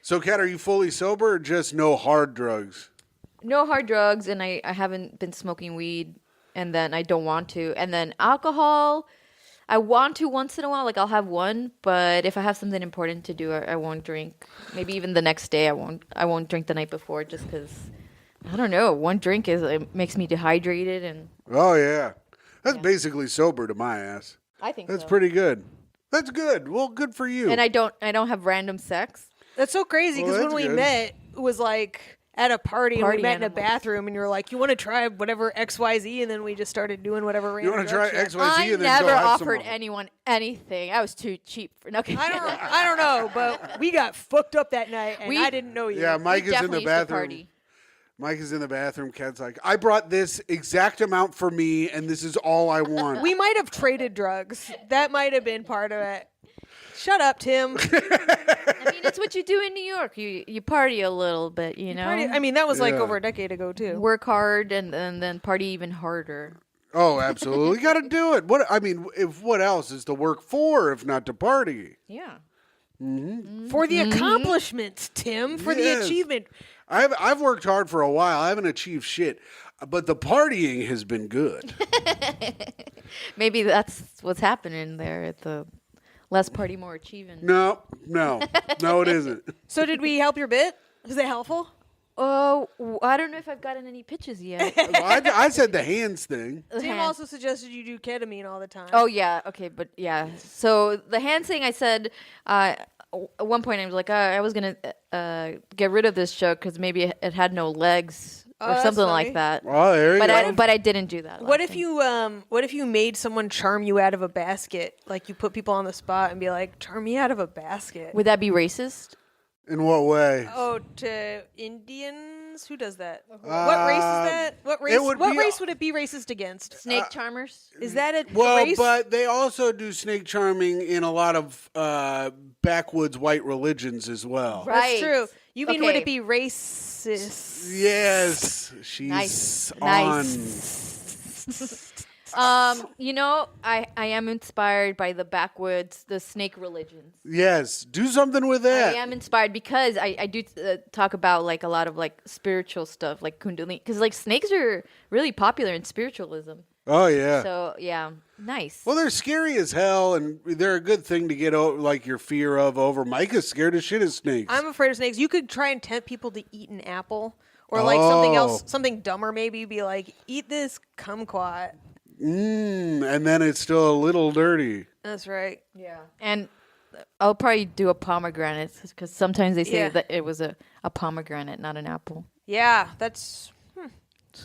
[SPEAKER 1] So, Kat, are you fully sober or just no hard drugs?
[SPEAKER 8] No hard drugs, and I haven't been smoking weed, and then I don't want to. And then alcohol, I want to once in a while. Like, I'll have one, but if I have something important to do, I won't drink. Maybe even the next day, I won't drink the night before just because, I don't know, one drink it makes me dehydrated, and
[SPEAKER 1] Oh, yeah. That's basically sober to my ass.
[SPEAKER 8] I think
[SPEAKER 1] That's
[SPEAKER 8] so.
[SPEAKER 1] pretty good. That's good. Well, good for you.
[SPEAKER 8] And I don't have random sex.
[SPEAKER 2] That's so crazy
[SPEAKER 1] Well,
[SPEAKER 2] because when
[SPEAKER 1] that's
[SPEAKER 2] we
[SPEAKER 1] good.
[SPEAKER 2] met, it was like at a party and we
[SPEAKER 8] Party
[SPEAKER 2] met in a
[SPEAKER 8] animals.
[SPEAKER 2] bathroom and you were like, you want to try whatever XYZ? And then we just started doing whatever
[SPEAKER 1] You
[SPEAKER 2] random
[SPEAKER 1] want to try
[SPEAKER 2] drug shit.
[SPEAKER 1] XYZ
[SPEAKER 8] I
[SPEAKER 1] and then
[SPEAKER 8] never
[SPEAKER 1] go have some
[SPEAKER 8] offered
[SPEAKER 1] more.
[SPEAKER 8] anyone anything. I was too cheap for nothing.
[SPEAKER 2] I don't know, but we got fucked up that night and
[SPEAKER 8] We-
[SPEAKER 2] I didn't know you.
[SPEAKER 1] Yeah, Mike is in
[SPEAKER 8] definitely
[SPEAKER 1] the
[SPEAKER 8] used to
[SPEAKER 1] bathroom.
[SPEAKER 8] party.
[SPEAKER 1] Mike is in the bathroom. Kat's like, I brought this exact amount for me, and this is all I want.
[SPEAKER 2] We might have traded drugs. That might have been part of it. Shut up, Tim.
[SPEAKER 8] I mean, it's what you do in New York. You party a little bit, you know.
[SPEAKER 2] I mean, that was like
[SPEAKER 1] Yeah.
[SPEAKER 2] over a decade ago, too.
[SPEAKER 8] Work hard and then party even harder.
[SPEAKER 1] Oh, absolutely. Got to do it. What I mean, if what else is to work for if not to party?
[SPEAKER 8] Yeah.
[SPEAKER 2] For the accomplishments, Tim. For the
[SPEAKER 1] Yes.
[SPEAKER 2] achievement.
[SPEAKER 1] I've worked hard for a while. I haven't achieved shit, but the partying has been good.
[SPEAKER 8] Maybe that's what's happening there at the less party, more achieving.
[SPEAKER 1] No, it isn't.
[SPEAKER 2] So did we help your bit? Was it helpful?
[SPEAKER 8] Oh, I don't know if I've gotten any pitches yet.
[SPEAKER 1] Well, I said the hands thing.
[SPEAKER 8] The
[SPEAKER 2] Tim
[SPEAKER 8] hand-
[SPEAKER 2] also suggested you do ketamine all the time.
[SPEAKER 8] Oh yeah, okay, but yeah. So the hand thing, I said at one point I was like, I was gonna get rid of this joke because maybe it had no legs
[SPEAKER 2] Oh,
[SPEAKER 8] or
[SPEAKER 2] that's
[SPEAKER 8] something
[SPEAKER 2] funny.
[SPEAKER 8] like that.
[SPEAKER 1] Oh, there you go.
[SPEAKER 8] But I didn't do that.
[SPEAKER 2] What
[SPEAKER 8] last
[SPEAKER 2] if
[SPEAKER 8] thing.
[SPEAKER 2] what if you made someone charm you out of a basket? Like you put people on the spot and be like, charm me out of a basket.
[SPEAKER 8] Would that be racist?
[SPEAKER 1] In what way?
[SPEAKER 2] Oh, to Indians? Who does that? What
[SPEAKER 1] Uh,
[SPEAKER 2] race is that? What race?
[SPEAKER 1] would
[SPEAKER 2] What
[SPEAKER 1] be-
[SPEAKER 2] race would it be racist against?
[SPEAKER 8] Snake charmers?
[SPEAKER 2] Is that a
[SPEAKER 1] Well,
[SPEAKER 2] race?
[SPEAKER 1] but they also do snake charming in a lot of backwoods white religions as well.
[SPEAKER 8] Right.
[SPEAKER 2] That's true. You mean would
[SPEAKER 8] Okay.
[SPEAKER 2] it be racist?
[SPEAKER 1] Yes, she's
[SPEAKER 8] Nice.
[SPEAKER 1] on.
[SPEAKER 8] You know, I am inspired by the backwoods, the snake religions.
[SPEAKER 1] Yes, do something with that.
[SPEAKER 8] I am inspired because I do talk about like a lot of like spiritual stuff, like Kundalini, because like snakes are really popular in spiritualism.
[SPEAKER 1] Oh yeah.
[SPEAKER 8] So yeah, nice.
[SPEAKER 1] Well, they're scary as hell, and they're a good thing to get over, like your fear of over. Micah's scared as shit of snakes.
[SPEAKER 2] I'm afraid of snakes. You could try and tempt people to eat an apple. Or like something else,
[SPEAKER 1] Oh.
[SPEAKER 2] something dumber maybe, be like, eat this kumquat.
[SPEAKER 1] And then it's still a little dirty.
[SPEAKER 2] That's right.
[SPEAKER 8] Yeah, and I'll probably do a pomegranate because sometimes they say
[SPEAKER 2] Yeah.
[SPEAKER 8] that it was a pomegranate, not an apple.
[SPEAKER 2] Yeah, that's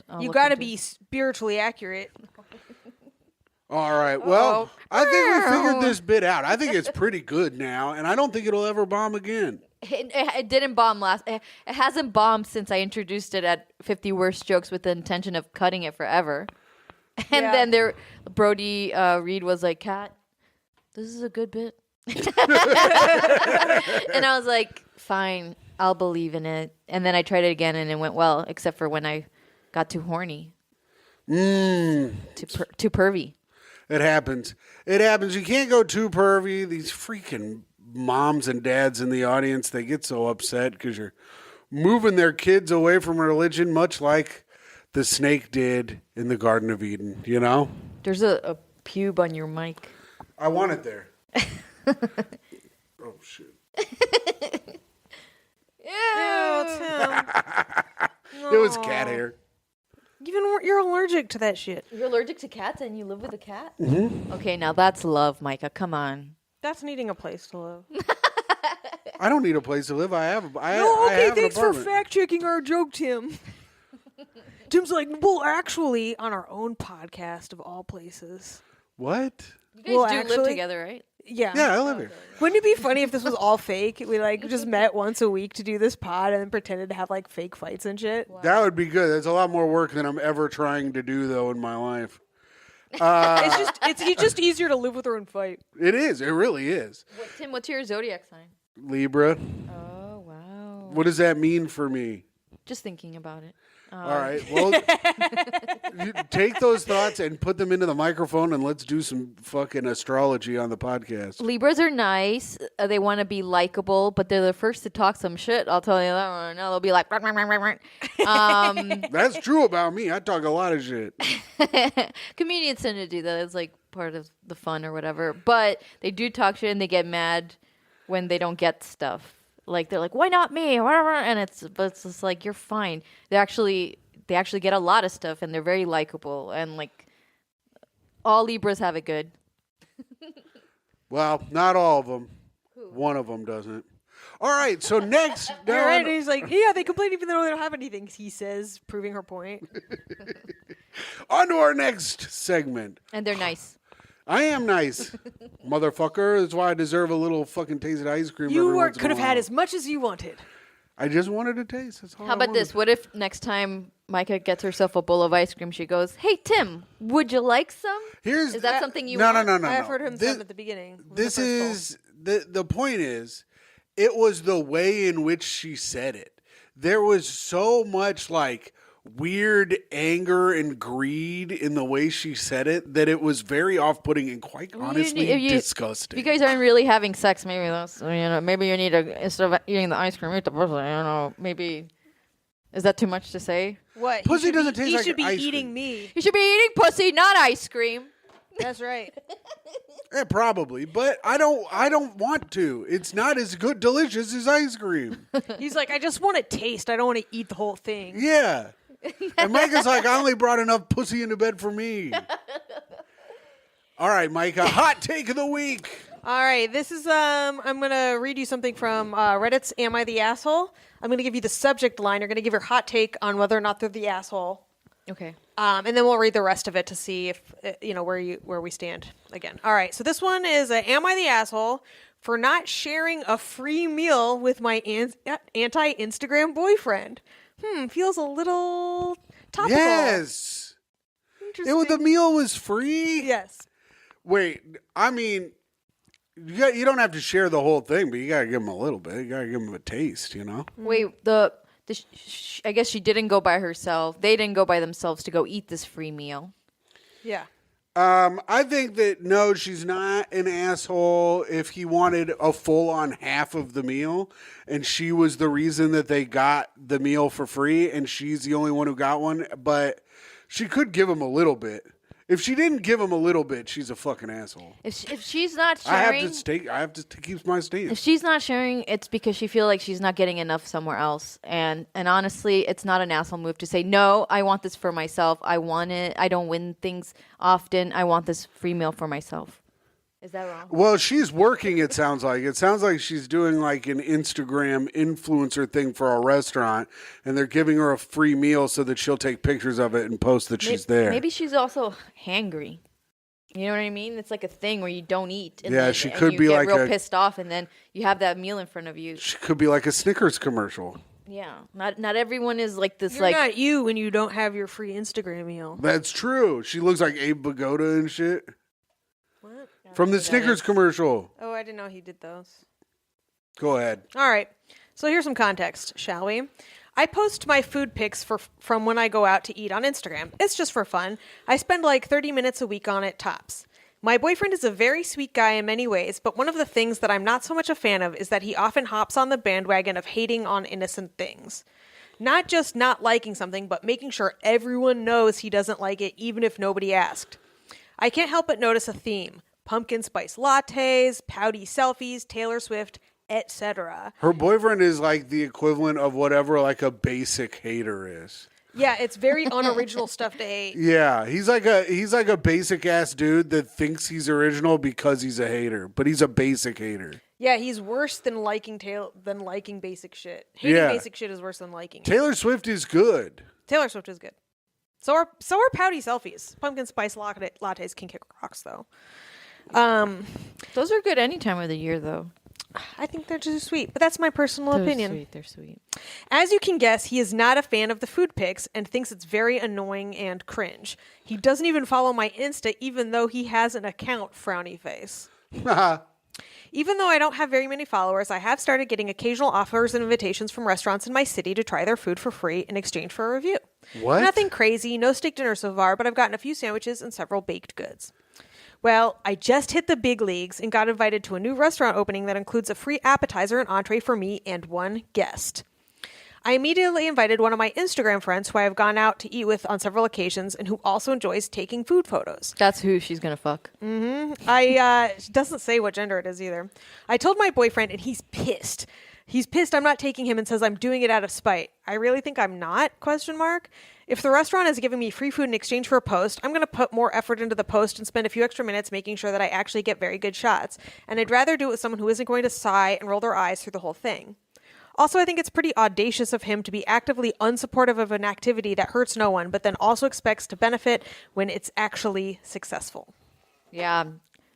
[SPEAKER 8] I'll
[SPEAKER 2] you
[SPEAKER 8] look
[SPEAKER 2] got to
[SPEAKER 8] into
[SPEAKER 2] be
[SPEAKER 8] it.
[SPEAKER 2] spiritually accurate.
[SPEAKER 1] All right. Well, I think we figured this bit out. I think it's pretty good now, and I don't think it'll ever bomb again.
[SPEAKER 8] It didn't bomb last. It hasn't bombed since I introduced it at 50 Worst Jokes with the intention of cutting it forever. And
[SPEAKER 2] Yeah.
[SPEAKER 8] then Brody Reed was like, "Kat, this is a good bit." And I was like, "Fine, I'll believe in it." And then I tried it again, and it went well, except for when I got too horny, too pervy.
[SPEAKER 1] It happens. It happens. You can't go too pervy. These freaking moms and dads in the audience, they get so upset because you're moving their kids away from religion, much like the snake did in the Garden of Eden, you know?
[SPEAKER 8] There's a pube on your mic.
[SPEAKER 1] I want it there. Oh, shit.
[SPEAKER 2] Ew, Tim.
[SPEAKER 1] It was cat hair.
[SPEAKER 2] You're allergic to that shit.
[SPEAKER 8] You're allergic to cats, and you live with a cat. Mm-hmm. Okay, now that's love, Myka. Come on.
[SPEAKER 2] That's needing a place to live.
[SPEAKER 1] I don't need a place to live. I have
[SPEAKER 2] No,
[SPEAKER 1] I
[SPEAKER 2] okay,
[SPEAKER 1] have an
[SPEAKER 2] thanks for
[SPEAKER 1] apartment.
[SPEAKER 2] fact checking our joke, Tim. Tim's like, well, actually, on our own podcast of all places.
[SPEAKER 1] What?
[SPEAKER 8] You guys
[SPEAKER 2] Well,
[SPEAKER 8] do live
[SPEAKER 2] actually-
[SPEAKER 8] together, right?
[SPEAKER 2] Yeah.
[SPEAKER 1] Yeah, I live here.
[SPEAKER 2] Wouldn't it be funny if this was all fake? We like just met once a week to do this pod and then pretended to have like fake fights and shit.
[SPEAKER 1] That would be good. That's a lot more work than I'm ever trying to do, though, in my life.
[SPEAKER 2] It's just easier to live with her and fight.
[SPEAKER 1] It is. It really is.
[SPEAKER 8] Tim, what's your zodiac sign?
[SPEAKER 1] Libra.
[SPEAKER 8] Oh wow.
[SPEAKER 1] What does that mean for me?
[SPEAKER 8] Just thinking about it.
[SPEAKER 1] All right. Well, you take those thoughts and put them into the microphone, and let's do some fucking astrology on the podcast.
[SPEAKER 8] Libras are nice. They want to be likable, but they're the first to talk some shit. I'll tell you that one. No, they'll be like,
[SPEAKER 1] That's true about me. I talk a lot of shit.
[SPEAKER 8] comedians tend to do that. It's like part of the fun or whatever. But they do talk shit and they get mad when they don't get stuff. Like they're like, why not me? Whatever. And it's just like, you're fine. They actually get a lot of stuff and they're very likable, and like all Libras have it good.
[SPEAKER 1] Well, not all of them. One of them doesn't. All right. So next,
[SPEAKER 2] You're right. And he's like, yeah, they complain even though they don't have anything. He says, proving her point.
[SPEAKER 1] on to our next segment.
[SPEAKER 8] And they're nice.
[SPEAKER 1] I am nice, motherfucker. That's why I deserve a little fucking taste of ice cream.
[SPEAKER 2] You
[SPEAKER 1] every once in
[SPEAKER 2] could
[SPEAKER 1] a
[SPEAKER 2] have had
[SPEAKER 1] while.
[SPEAKER 2] as much as you wanted.
[SPEAKER 1] I just wanted a taste. That's all.
[SPEAKER 8] How about this? What if next time Myka gets herself a bowl of ice cream, she goes, "Hey Tim, would you like some?" Is that something you want?
[SPEAKER 1] No.
[SPEAKER 2] I've heard him say it at the beginning.
[SPEAKER 1] This is the point is, it was the way in which she said it. There was so much like weird anger and greed in the way she said it that it was very off-putting and quite honestly disgusting.
[SPEAKER 8] If you guys aren't really having sex, maybe that's maybe you need to, instead of eating the ice cream, eat the pussy. I don't know. Maybe is that too much to say?
[SPEAKER 2] What?
[SPEAKER 1] Pussy doesn't taste like
[SPEAKER 2] He should be
[SPEAKER 1] ice
[SPEAKER 2] eating
[SPEAKER 1] cream.
[SPEAKER 2] me.
[SPEAKER 8] You should be eating pussy, not ice cream.
[SPEAKER 2] That's right.
[SPEAKER 1] Yeah, probably, but I don't want to. It's not as good, delicious as ice cream.
[SPEAKER 2] He's like, I just want to taste. I don't want to eat the whole thing.
[SPEAKER 1] Yeah. And Micah's like, I only brought enough pussy into bed for me. All right, Micah, hot take of the week.
[SPEAKER 2] All right, this is I'm gonna read you something from Reddit's "Am I the Asshole?" I'm gonna give you the subject line. You're gonna give your hot take on whether or not they're the asshole.
[SPEAKER 8] Okay.
[SPEAKER 2] And then we'll read the rest of it to see if where we stand again. All right, so this one is "Am I the asshole for not sharing a free meal with my anti-Instagram boyfriend?" Feels a little topical.
[SPEAKER 1] Yes.
[SPEAKER 2] Interesting.
[SPEAKER 1] The meal was free?
[SPEAKER 2] Yes.
[SPEAKER 1] Wait, I mean, you don't have to share the whole thing, but you got to give them a little bit. You got to give them a taste, you know?
[SPEAKER 8] Wait, I guess she didn't go by herself. They didn't go by themselves to go eat this free meal.
[SPEAKER 2] Yeah.
[SPEAKER 1] I think that, no, she's not an asshole if he wanted a full-on half of the meal, and she was the reason that they got the meal for free, and she's the only one who got one, but she could give him a little bit. If she didn't give him a little bit, she's a fucking asshole.
[SPEAKER 8] If she's not
[SPEAKER 1] I
[SPEAKER 8] sharing,
[SPEAKER 1] have to keep my stance.
[SPEAKER 8] if she's not sharing, it's because she feels like she's not getting enough somewhere else. And honestly, it's not an asshole move to say, no, I want this for myself. I want it. I don't win things often. I want this free meal for myself. Is that wrong?
[SPEAKER 1] Well, she's working, it sounds like. It sounds like she's doing like an Instagram influencer thing for a restaurant, and they're giving her a free meal so that she'll take pictures of it and post that she's there.
[SPEAKER 8] Maybe she's also hangry. You know what I mean? It's like a thing where you don't eat. And
[SPEAKER 1] Yeah,
[SPEAKER 8] then,
[SPEAKER 1] she
[SPEAKER 8] and
[SPEAKER 1] could
[SPEAKER 8] you
[SPEAKER 1] be
[SPEAKER 8] get
[SPEAKER 1] like
[SPEAKER 8] real
[SPEAKER 1] a-
[SPEAKER 8] pissed off, and then you have that meal in front of you.
[SPEAKER 1] She could be like a Snickers commercial.
[SPEAKER 8] Yeah, not everyone is like this.
[SPEAKER 2] You're
[SPEAKER 8] like
[SPEAKER 2] not you when you don't have your free Instagram meal.
[SPEAKER 1] That's true. She looks like Abe Vigoda and shit.
[SPEAKER 2] What?
[SPEAKER 1] From the Snickers commercial.
[SPEAKER 2] Oh, I didn't know he did those.
[SPEAKER 1] Go ahead.
[SPEAKER 2] All right. So here's some context, shall we? I post my food pics from when I go out to eat on Instagram. It's just for fun. I spend like 30 minutes a week on it tops. My boyfriend is a very sweet guy in many ways, but one of the things that I'm not so much a fan of is that he often hops on the bandwagon of hating on innocent things. Not just not liking something, but making sure everyone knows he doesn't like it, even if nobody asked. I can't help but notice a theme. Pumpkin spice lattes, pouty selfies, Taylor Swift, etc.
[SPEAKER 1] Her boyfriend is like the equivalent of whatever like a basic hater is.
[SPEAKER 2] Yeah, it's very unoriginal stuff to hate.
[SPEAKER 1] Yeah, he's like a basic ass dude that thinks he's original because he's a hater, but he's a basic hater.
[SPEAKER 2] Yeah, he's worse than liking basic shit. Hating
[SPEAKER 1] Yeah.
[SPEAKER 2] basic shit is worse than liking it.
[SPEAKER 1] Taylor Swift is good.
[SPEAKER 2] Taylor Swift is good. So are pouty selfies. Pumpkin spice lattes can kick rocks though.
[SPEAKER 8] those are good any time of the year, though.
[SPEAKER 2] I think they're too sweet, but that's my personal opinion.
[SPEAKER 8] They're sweet.
[SPEAKER 2] As you can guess, he is not a fan of the food pics and thinks it's very annoying and cringe. He doesn't even follow my Insta, even though he has an account, frowny face. Even though I don't have very many followers, I have started getting occasional offers and invitations from restaurants in my city to try their food for free in exchange for a review.
[SPEAKER 1] What?
[SPEAKER 2] Nothing crazy, no steak dinner so far, but I've gotten a few sandwiches and several baked goods. Well, I just hit the big leagues and got invited to a new restaurant opening that includes a free appetizer and entree for me and one guest. I immediately invited one of my Instagram friends who I have gone out to eat with on several occasions and who also enjoys taking food photos.
[SPEAKER 8] That's who she's gonna fuck.
[SPEAKER 2] She doesn't say what gender it is either. I told my boyfriend and he's pissed. He's pissed I'm not taking him and says I'm doing it out of spite. I really think I'm not, ? If the restaurant is giving me free food in exchange for a post, I'm going to put more effort into the post and spend a few extra minutes making sure that I actually get very good shots. And I'd rather do it with someone who isn't going to sigh and roll their eyes through the whole thing. Also, I think it's pretty audacious of him to be actively unsupportive of an activity that hurts no one, but then also expects to benefit when it's actually successful.
[SPEAKER 8] Yeah,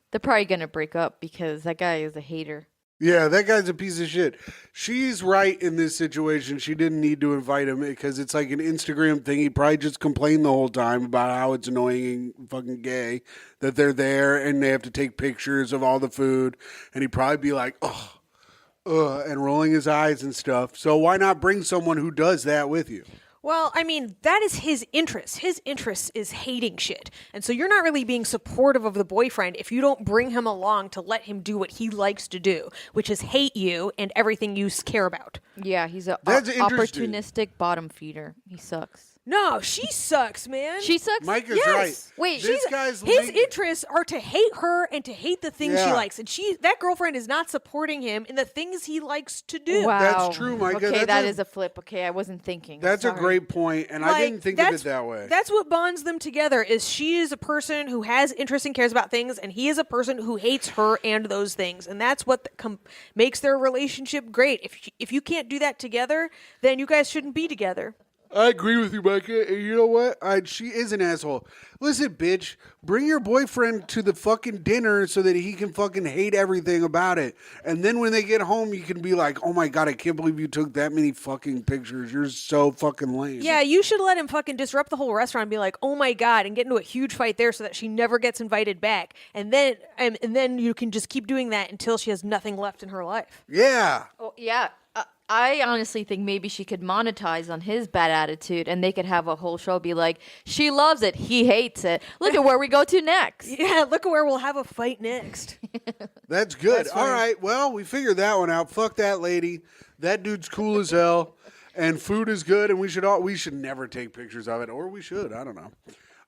[SPEAKER 8] they're probably gonna break up because that guy is a hater.
[SPEAKER 1] Yeah, that guy's a piece of shit. She's right in this situation. She didn't need to invite him because it's like an Instagram thing. He probably just complained the whole time about how it's annoying and fucking gay that they're there and they have to take pictures of all the food. And he'd probably be like, and rolling his eyes and stuff. So why not bring someone who does that with you?
[SPEAKER 2] Well, I mean, that is his interest. His interest is hating shit. And so you're not really being supportive of the boyfriend if you don't bring him along to let him do what he likes to do, which is hate you and everything you care about.
[SPEAKER 8] Yeah, he's a
[SPEAKER 1] That's interesting.
[SPEAKER 8] opportunistic bottom feeder. He sucks.
[SPEAKER 2] No, she sucks, man.
[SPEAKER 8] She sucks.
[SPEAKER 1] Myka's
[SPEAKER 2] Yes.
[SPEAKER 1] right.
[SPEAKER 8] Wait,
[SPEAKER 1] this guy's
[SPEAKER 2] His interests are to hate her and to hate the things she
[SPEAKER 1] Yeah.
[SPEAKER 2] likes. And that girlfriend is not supporting him in the things he likes to do.
[SPEAKER 8] Wow.
[SPEAKER 1] That's true, Myka.
[SPEAKER 8] Okay,
[SPEAKER 1] That's
[SPEAKER 8] that is a flip. Okay, I wasn't thinking.
[SPEAKER 1] That's
[SPEAKER 8] Sorry.
[SPEAKER 1] a great point, and I didn't think of it that way.
[SPEAKER 2] That's what bonds them together is she is a person who has interest and cares about things, and he is a person who hates her and those things. And that's what makes their relationship great. If you can't do that together, then you guys shouldn't be together.
[SPEAKER 1] I agree with you, Myka. And you know what? She is an asshole. Listen, bitch, bring your boyfriend to the fucking dinner so that he can fucking hate everything about it. And then when they get home, you can be like, oh my God, I can't believe you took that many fucking pictures. You're so fucking lame.
[SPEAKER 2] Yeah, you should let him fucking disrupt the whole restaurant and be like, oh my God, and get into a huge fight there so that she never gets invited back. And then you can just keep doing that until she has nothing left in her life.
[SPEAKER 1] Yeah.
[SPEAKER 8] Oh, yeah. I honestly think maybe she could monetize on his bad attitude and they could have a whole show be like, she loves it, he hates it. Look at where we go to next.
[SPEAKER 2] Yeah, look at where we'll have a fight next.
[SPEAKER 1] That's good. All right. Well, we figured that one out. Fuck that lady. That dude's cool as hell. And food is good. And we should never take pictures of it. Or we should. I don't know.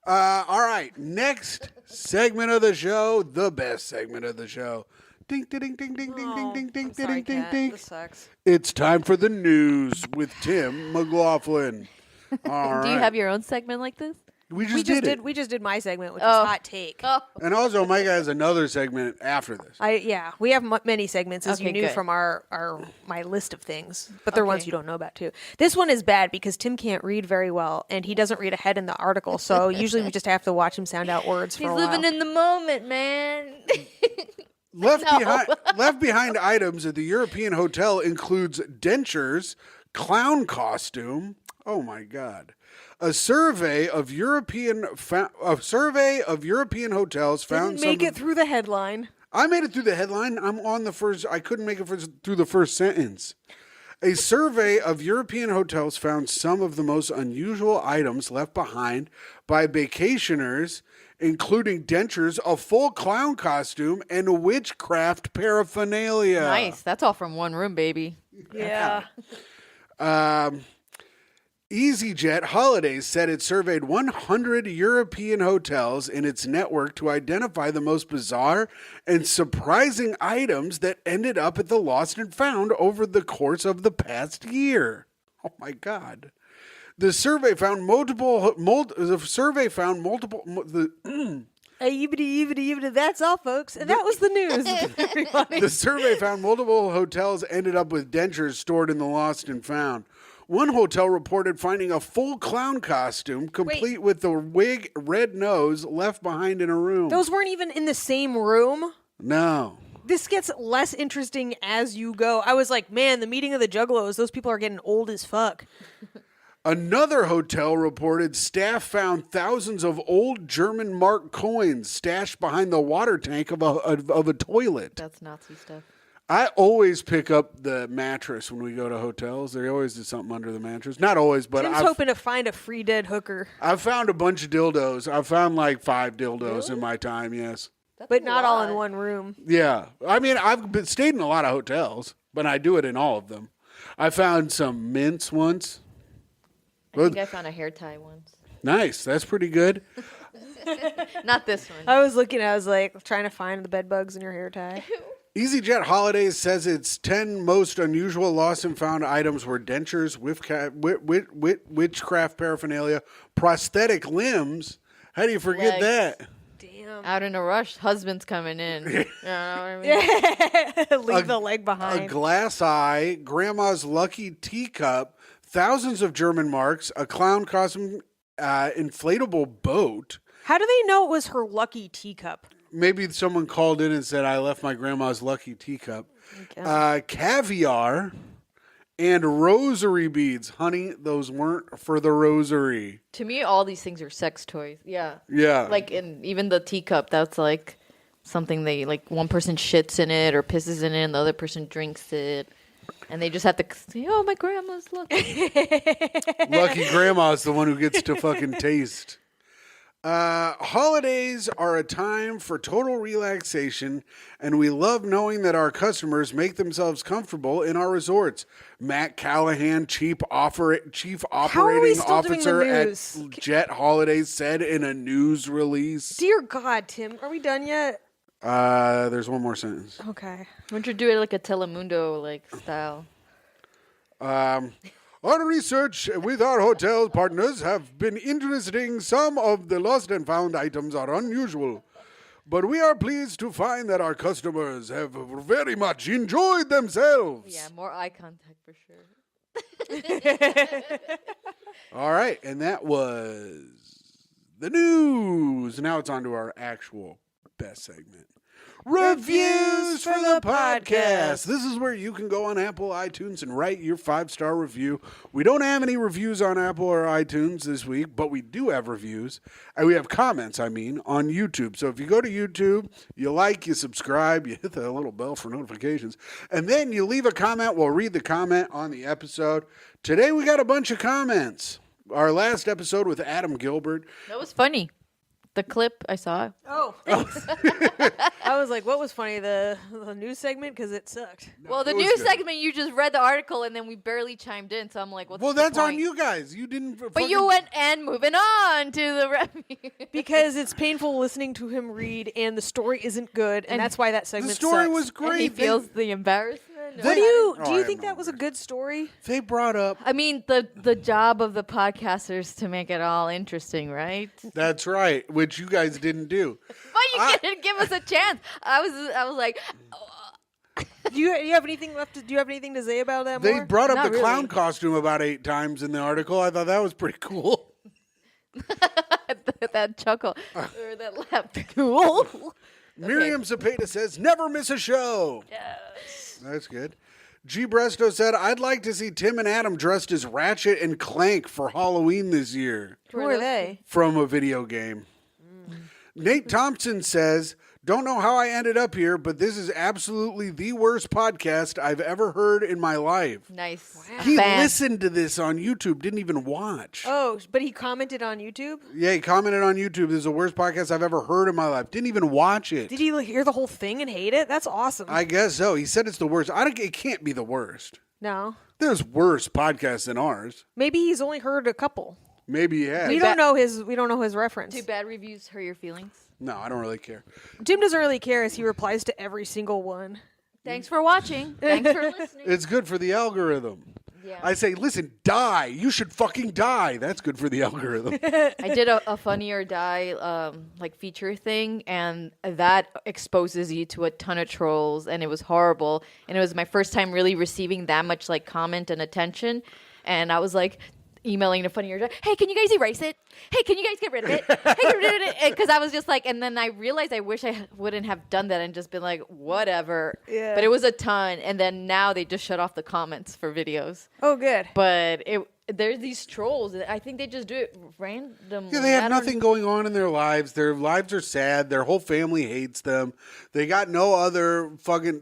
[SPEAKER 1] All right. Next segment of the show. The best segment of the show. Ding, ding, ding, ding, ding, ding, ding, ding, ding, ding, ding.
[SPEAKER 2] This sucks.
[SPEAKER 1] It's time for the news with Tim McLaughlin. All right.
[SPEAKER 8] Do you have your own segment like this?
[SPEAKER 1] We just did it.
[SPEAKER 2] We just did my segment, which is hot take.
[SPEAKER 8] Oh,
[SPEAKER 1] And also, Myka has another segment after this.
[SPEAKER 2] We have many segments, as
[SPEAKER 8] Okay,
[SPEAKER 2] you knew
[SPEAKER 8] good.
[SPEAKER 2] from my list of things, but they're ones
[SPEAKER 8] Okay.
[SPEAKER 2] you don't know about too. This one is bad because Tim can't read very well, and he doesn't read ahead in the article. So usually we just have to watch him sound out words for
[SPEAKER 8] he's
[SPEAKER 2] a while.
[SPEAKER 8] living in the moment, man.
[SPEAKER 1] Left behind items at the European hotel includes dentures, clown costume. Oh my God! A survey of European hotels found
[SPEAKER 2] Didn't make
[SPEAKER 1] some.
[SPEAKER 2] it through the headline.
[SPEAKER 1] I made it through the headline. I'm on the first. I couldn't make it through the first sentence. A survey of European hotels found some of the most unusual items left behind by vacationers, including dentures, a full clown costume, and witchcraft paraphernalia.
[SPEAKER 8] Nice. That's all from one room, baby.
[SPEAKER 2] Yeah.
[SPEAKER 1] EasyJet Holidays said it surveyed 100 European hotels in its network to identify the most bizarre and surprising items that ended up at the Lost and Found over the course of the past year. Oh my God. The survey found multiple.
[SPEAKER 2] That's all, folks. And that was the news. Everybody.
[SPEAKER 1] The survey found multiple hotels ended up with dentures stored in the Lost and Found. One hotel reported finding a full clown costume, complete with the wig, red nose, left behind in a room.
[SPEAKER 2] Those weren't even in the same room.
[SPEAKER 1] No.
[SPEAKER 2] This gets less interesting as you go. I was like, man, the meeting of the Juggalos, those people are getting old as fuck.
[SPEAKER 1] Another hotel reported staff found thousands of old German mark coins stashed behind the water tank of a toilet.
[SPEAKER 8] That's Nazi stuff.
[SPEAKER 1] I always pick up the mattress when we go to hotels. They always do something under the mattress. Not always, but
[SPEAKER 2] Tim's hoping to find a free dead hooker,
[SPEAKER 1] I've found a bunch of dildos. I've found like 5 dildos in my time, yes.
[SPEAKER 2] but not all in one room.
[SPEAKER 1] Yeah. I mean, stayed in a lot of hotels, but I do it in all of them. I found some mints once.
[SPEAKER 8] I think I found a hair tie once.
[SPEAKER 1] Nice. That's pretty good.
[SPEAKER 8] Not this one.
[SPEAKER 2] I was like trying to find the bed bugs in your hair tie.
[SPEAKER 1] EasyJet Holidays says its 10 most unusual lost and found items were dentures, witchcraft paraphernalia, prosthetic limbs. How do you forget
[SPEAKER 8] Legs.
[SPEAKER 1] that?
[SPEAKER 2] Damn.
[SPEAKER 8] Out in a rush, husband's coming in. You know what I mean?
[SPEAKER 2] Leave the leg
[SPEAKER 1] A
[SPEAKER 2] behind.
[SPEAKER 1] glass eye, grandma's lucky teacup, thousands of German marks, a clown costume, inflatable boat.
[SPEAKER 2] How do they know it was her lucky teacup?
[SPEAKER 1] Maybe someone called in and said, I left my grandma's lucky teacup. Caviar and rosary beads. Honey, those weren't for the rosary.
[SPEAKER 8] To me, all these things are sex toys. Yeah.
[SPEAKER 1] Yeah.
[SPEAKER 8] Like, even the teacup, that's like something like one person shits in it or pisses in it and the other person drinks it. And they just have to say, oh, my grandma's lucky.
[SPEAKER 1] Lucky grandma's the one who gets to fucking taste. Holidays are a time for total relaxation, and we love knowing that our customers make themselves comfortable in our resorts. Matt Callahan, chief operating
[SPEAKER 2] still doing the
[SPEAKER 1] officer at
[SPEAKER 2] news?
[SPEAKER 1] Jet Holidays, said in a news release.
[SPEAKER 2] Dear God, Tim, are we done yet?
[SPEAKER 1] There's one more sentence.
[SPEAKER 2] Okay.
[SPEAKER 8] Why don't you do it like a Telemundo style?
[SPEAKER 1] Our research with our hotel partners have been interesting. Some of the lost and found items are unusual, but we are pleased to find that our customers have very much enjoyed themselves.
[SPEAKER 8] Yeah, more eye contact for sure.
[SPEAKER 1] All right, and that was the news. Now it's on to our actual best segment. Reviews for the podcast. This is where you can go on Apple iTunes and write your 5-star review. We don't have any reviews on Apple or iTunes this week, but we do have reviews. And we have comments, on YouTube. So if you go to YouTube, you like, you subscribe, you hit the little bell for notifications, and then you leave a comment. We'll read the comment on the episode. Today we got a bunch of comments. Our last episode with Adam Gilbert.
[SPEAKER 8] That was funny. The clip, I saw it.
[SPEAKER 2] Oh, thanks. I was like, what was funny? The news segment? Because it sucked.
[SPEAKER 8] Well, the
[SPEAKER 1] it was
[SPEAKER 8] news
[SPEAKER 1] good.
[SPEAKER 8] segment, you just read the article and then we barely chimed in. So I'm like, what's
[SPEAKER 1] Well,
[SPEAKER 8] the
[SPEAKER 1] that's on
[SPEAKER 8] point?
[SPEAKER 1] you guys. You didn't.
[SPEAKER 8] But you went and moving on to the review.
[SPEAKER 2] Because it's painful listening to him read, and the story isn't good, and that's why that
[SPEAKER 1] The
[SPEAKER 2] segment
[SPEAKER 1] story
[SPEAKER 2] sucks.
[SPEAKER 1] was great.
[SPEAKER 8] And he feels the embarrassment.
[SPEAKER 2] What do you
[SPEAKER 1] I
[SPEAKER 2] think
[SPEAKER 1] have
[SPEAKER 2] that
[SPEAKER 1] no
[SPEAKER 2] was a good story?
[SPEAKER 1] They brought up.
[SPEAKER 8] I mean, the job of the podcasters to make it all interesting, right?
[SPEAKER 1] That's right, which you guys didn't do.
[SPEAKER 8] But you didn't give us a chance. I was like,
[SPEAKER 2] Do you have anything left? Do you have anything to say about that?
[SPEAKER 1] They
[SPEAKER 2] more?
[SPEAKER 1] brought up
[SPEAKER 8] Not
[SPEAKER 1] the clown
[SPEAKER 8] really.
[SPEAKER 1] costume about 8 times in the article. I thought that was pretty cool.
[SPEAKER 8] that chuckle or that laugh. Cool.
[SPEAKER 1] Miriam Zapata says, never miss a show.
[SPEAKER 8] Yes.
[SPEAKER 1] That's good. G. Bresto said, I'd like to see Tim and Adam dressed as Ratchet and Clank for Halloween this year.
[SPEAKER 2] Who are they?
[SPEAKER 1] From a video game. Nate Thompson says, don't know how I ended up here, but this is absolutely the worst podcast I've ever heard in my life.
[SPEAKER 8] Nice.
[SPEAKER 1] He
[SPEAKER 8] Fan.
[SPEAKER 1] listened to this on YouTube, didn't even watch.
[SPEAKER 2] Oh, but he commented on YouTube.
[SPEAKER 1] Yeah, he commented on YouTube, this is the worst podcast I've ever heard in my life. Didn't even watch it.
[SPEAKER 2] Did he hear the whole thing and hate it? That's awesome.
[SPEAKER 1] I guess so. He said it's the worst. It can't be the worst.
[SPEAKER 2] No,
[SPEAKER 1] There's worse podcasts than ours.
[SPEAKER 2] maybe he's only heard a couple.
[SPEAKER 1] Maybe he has.
[SPEAKER 2] We don't know his reference.
[SPEAKER 8] Do bad reviews hurt your feelings?
[SPEAKER 1] No, I don't really care.
[SPEAKER 2] Tim doesn't really care as he replies to every single one.
[SPEAKER 8] Thanks for watching. Thanks for listening.
[SPEAKER 1] It's good for the algorithm.
[SPEAKER 8] Yeah.
[SPEAKER 1] I say, listen, die. You should fucking die. That's good for the algorithm.
[SPEAKER 8] I did a Funny or Die feature thing, and that exposes you to a ton of trolls, and it was horrible. And it was my first time really receiving that much comment and attention, and I was like, emailing in a funnier way. Hey, can you guys erase it? Hey, can you guys get rid of it? Because I was just like, and then I realized I wish I wouldn't have done that and just been like, whatever.
[SPEAKER 2] Yeah.
[SPEAKER 8] But it was a ton. And then now they just shut off the comments for videos.
[SPEAKER 2] Oh, good.
[SPEAKER 8] But there's these trolls. I think they just do it randomly.
[SPEAKER 1] Yeah, they
[SPEAKER 8] I
[SPEAKER 1] have
[SPEAKER 8] don't-
[SPEAKER 1] nothing going on in their lives. Their lives are sad. Their whole family hates them. They got no other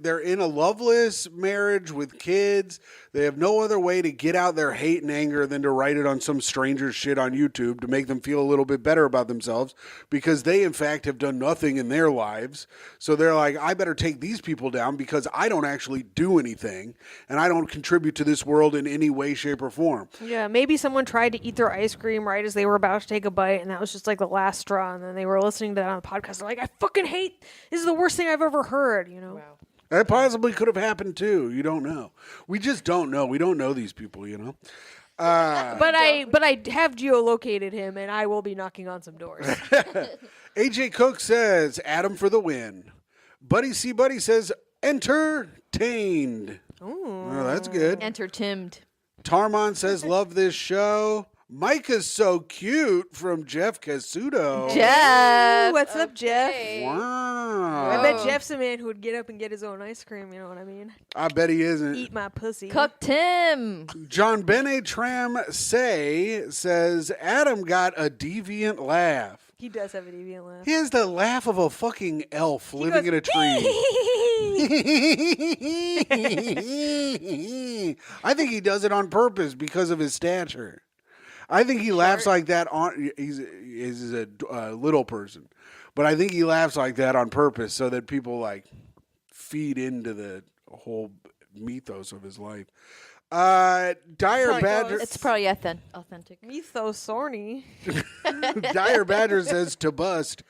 [SPEAKER 1] they're in a loveless marriage with kids. They have no other way to get out their hate and anger than to write it on some stranger's shit on YouTube to make them feel a little bit better about themselves because they, in fact, have done nothing in their lives. So they're like, I better take these people down because I don't actually do anything and I don't contribute to this world in any way, shape, or form.
[SPEAKER 2] Yeah, maybe someone tried to eat their ice cream right as they were about to take a bite, and that was just like the last straw. And then they were listening to that on the podcast. They're like, I fucking hate. This is the worst thing I've ever heard. You know.
[SPEAKER 8] Wow.
[SPEAKER 1] That possibly could have happened too. You don't know. We just don't know. We don't know these people, you know.
[SPEAKER 2] But I have geolocated him, and I will be knocking on some doors.
[SPEAKER 1] AJ Cook says, Adam for the win. Buddy C. Buddy says, entertained. Oh, that's good.
[SPEAKER 8] Entertained.
[SPEAKER 1] Tarmon says, love this show. Myka's so cute from Jeff Casuto.
[SPEAKER 8] Jeff.
[SPEAKER 2] What's up, Jeff?
[SPEAKER 1] Wow.
[SPEAKER 2] I bet Jeff's a man who would get up and get his own ice cream. You know what I mean?
[SPEAKER 1] I bet he isn't.
[SPEAKER 2] Eat my pussy.
[SPEAKER 8] Cooked him.
[SPEAKER 1] John Bene Tram says, Adam got a deviant laugh.
[SPEAKER 2] He does have a deviant laugh.
[SPEAKER 1] He has the laugh of a fucking elf living in a tree. I think he does it on purpose because of his stature. I think he laughs like that on. He's a little person, but I think he laughs like that on purpose so that people like feed into the whole mythos of his life. Dire Badger.
[SPEAKER 8] It's probably authentic.
[SPEAKER 2] Mythos Sorny.
[SPEAKER 1] Dire Badger says to bust.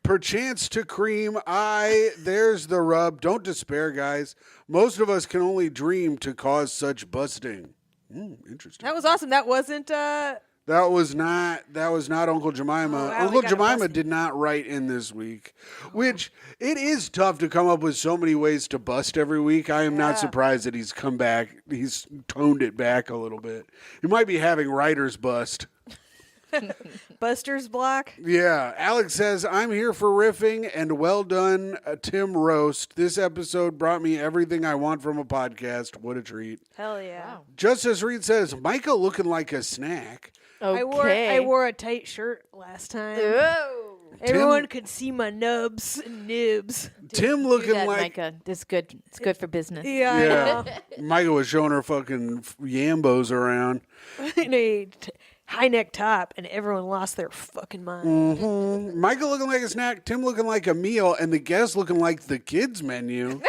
[SPEAKER 1] Perchance to cream, there's the rub. Don't despair, guys. Most of us can only dream to cause such busting. Interesting.
[SPEAKER 2] That was awesome. That wasn't.
[SPEAKER 1] That was not Uncle Jemima.
[SPEAKER 2] Oh, wow,
[SPEAKER 1] Uncle
[SPEAKER 2] we got a
[SPEAKER 1] Jemima
[SPEAKER 2] busting.
[SPEAKER 1] did not write in this week, which it is tough to come up with so many ways to bust every week. I am not surprised that he's come back. He's toned it back a little bit. He might be having writer's bust.
[SPEAKER 2] Buster's block.
[SPEAKER 1] Yeah. Alex says, I'm here for riffing and well done, Tim Roast. This episode brought me everything I want from a podcast. What a treat.
[SPEAKER 2] Hell yeah.
[SPEAKER 1] Justice Reed says, Myka looking like a snack.
[SPEAKER 8] Okay.
[SPEAKER 2] I wore a tight shirt last time.
[SPEAKER 8] Oh.
[SPEAKER 2] Everyone could see my nubs and nibs.
[SPEAKER 1] Tim
[SPEAKER 8] Do
[SPEAKER 1] looking
[SPEAKER 8] that,
[SPEAKER 1] like...
[SPEAKER 8] Micah. This is good. It's good for business.
[SPEAKER 2] Yeah, I know.
[SPEAKER 1] Myka was showing her fucking yambos around.
[SPEAKER 2] In a high neck top, and everyone lost their fucking mind.
[SPEAKER 1] Myka looking like a snack, Tim looking like a meal, and the guest looking like the kids menu.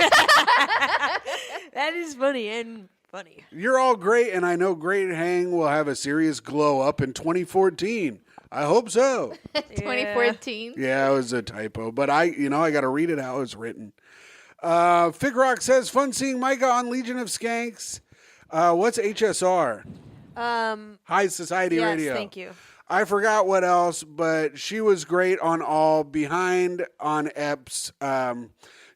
[SPEAKER 2] That is funny and funny.
[SPEAKER 1] You're all great, and I know Great Hang will have a serious glow up in 2014. I hope so.
[SPEAKER 8] 2014.
[SPEAKER 1] Yeah, it was a typo, but I got to read it how it's written. Fig Rock says, fun seeing Myka on Legion of Skanks. What's HSR? High Society
[SPEAKER 2] Yes,
[SPEAKER 1] Radio.
[SPEAKER 2] thank you.
[SPEAKER 1] I forgot what else, but she was great on all. Behind on EPS.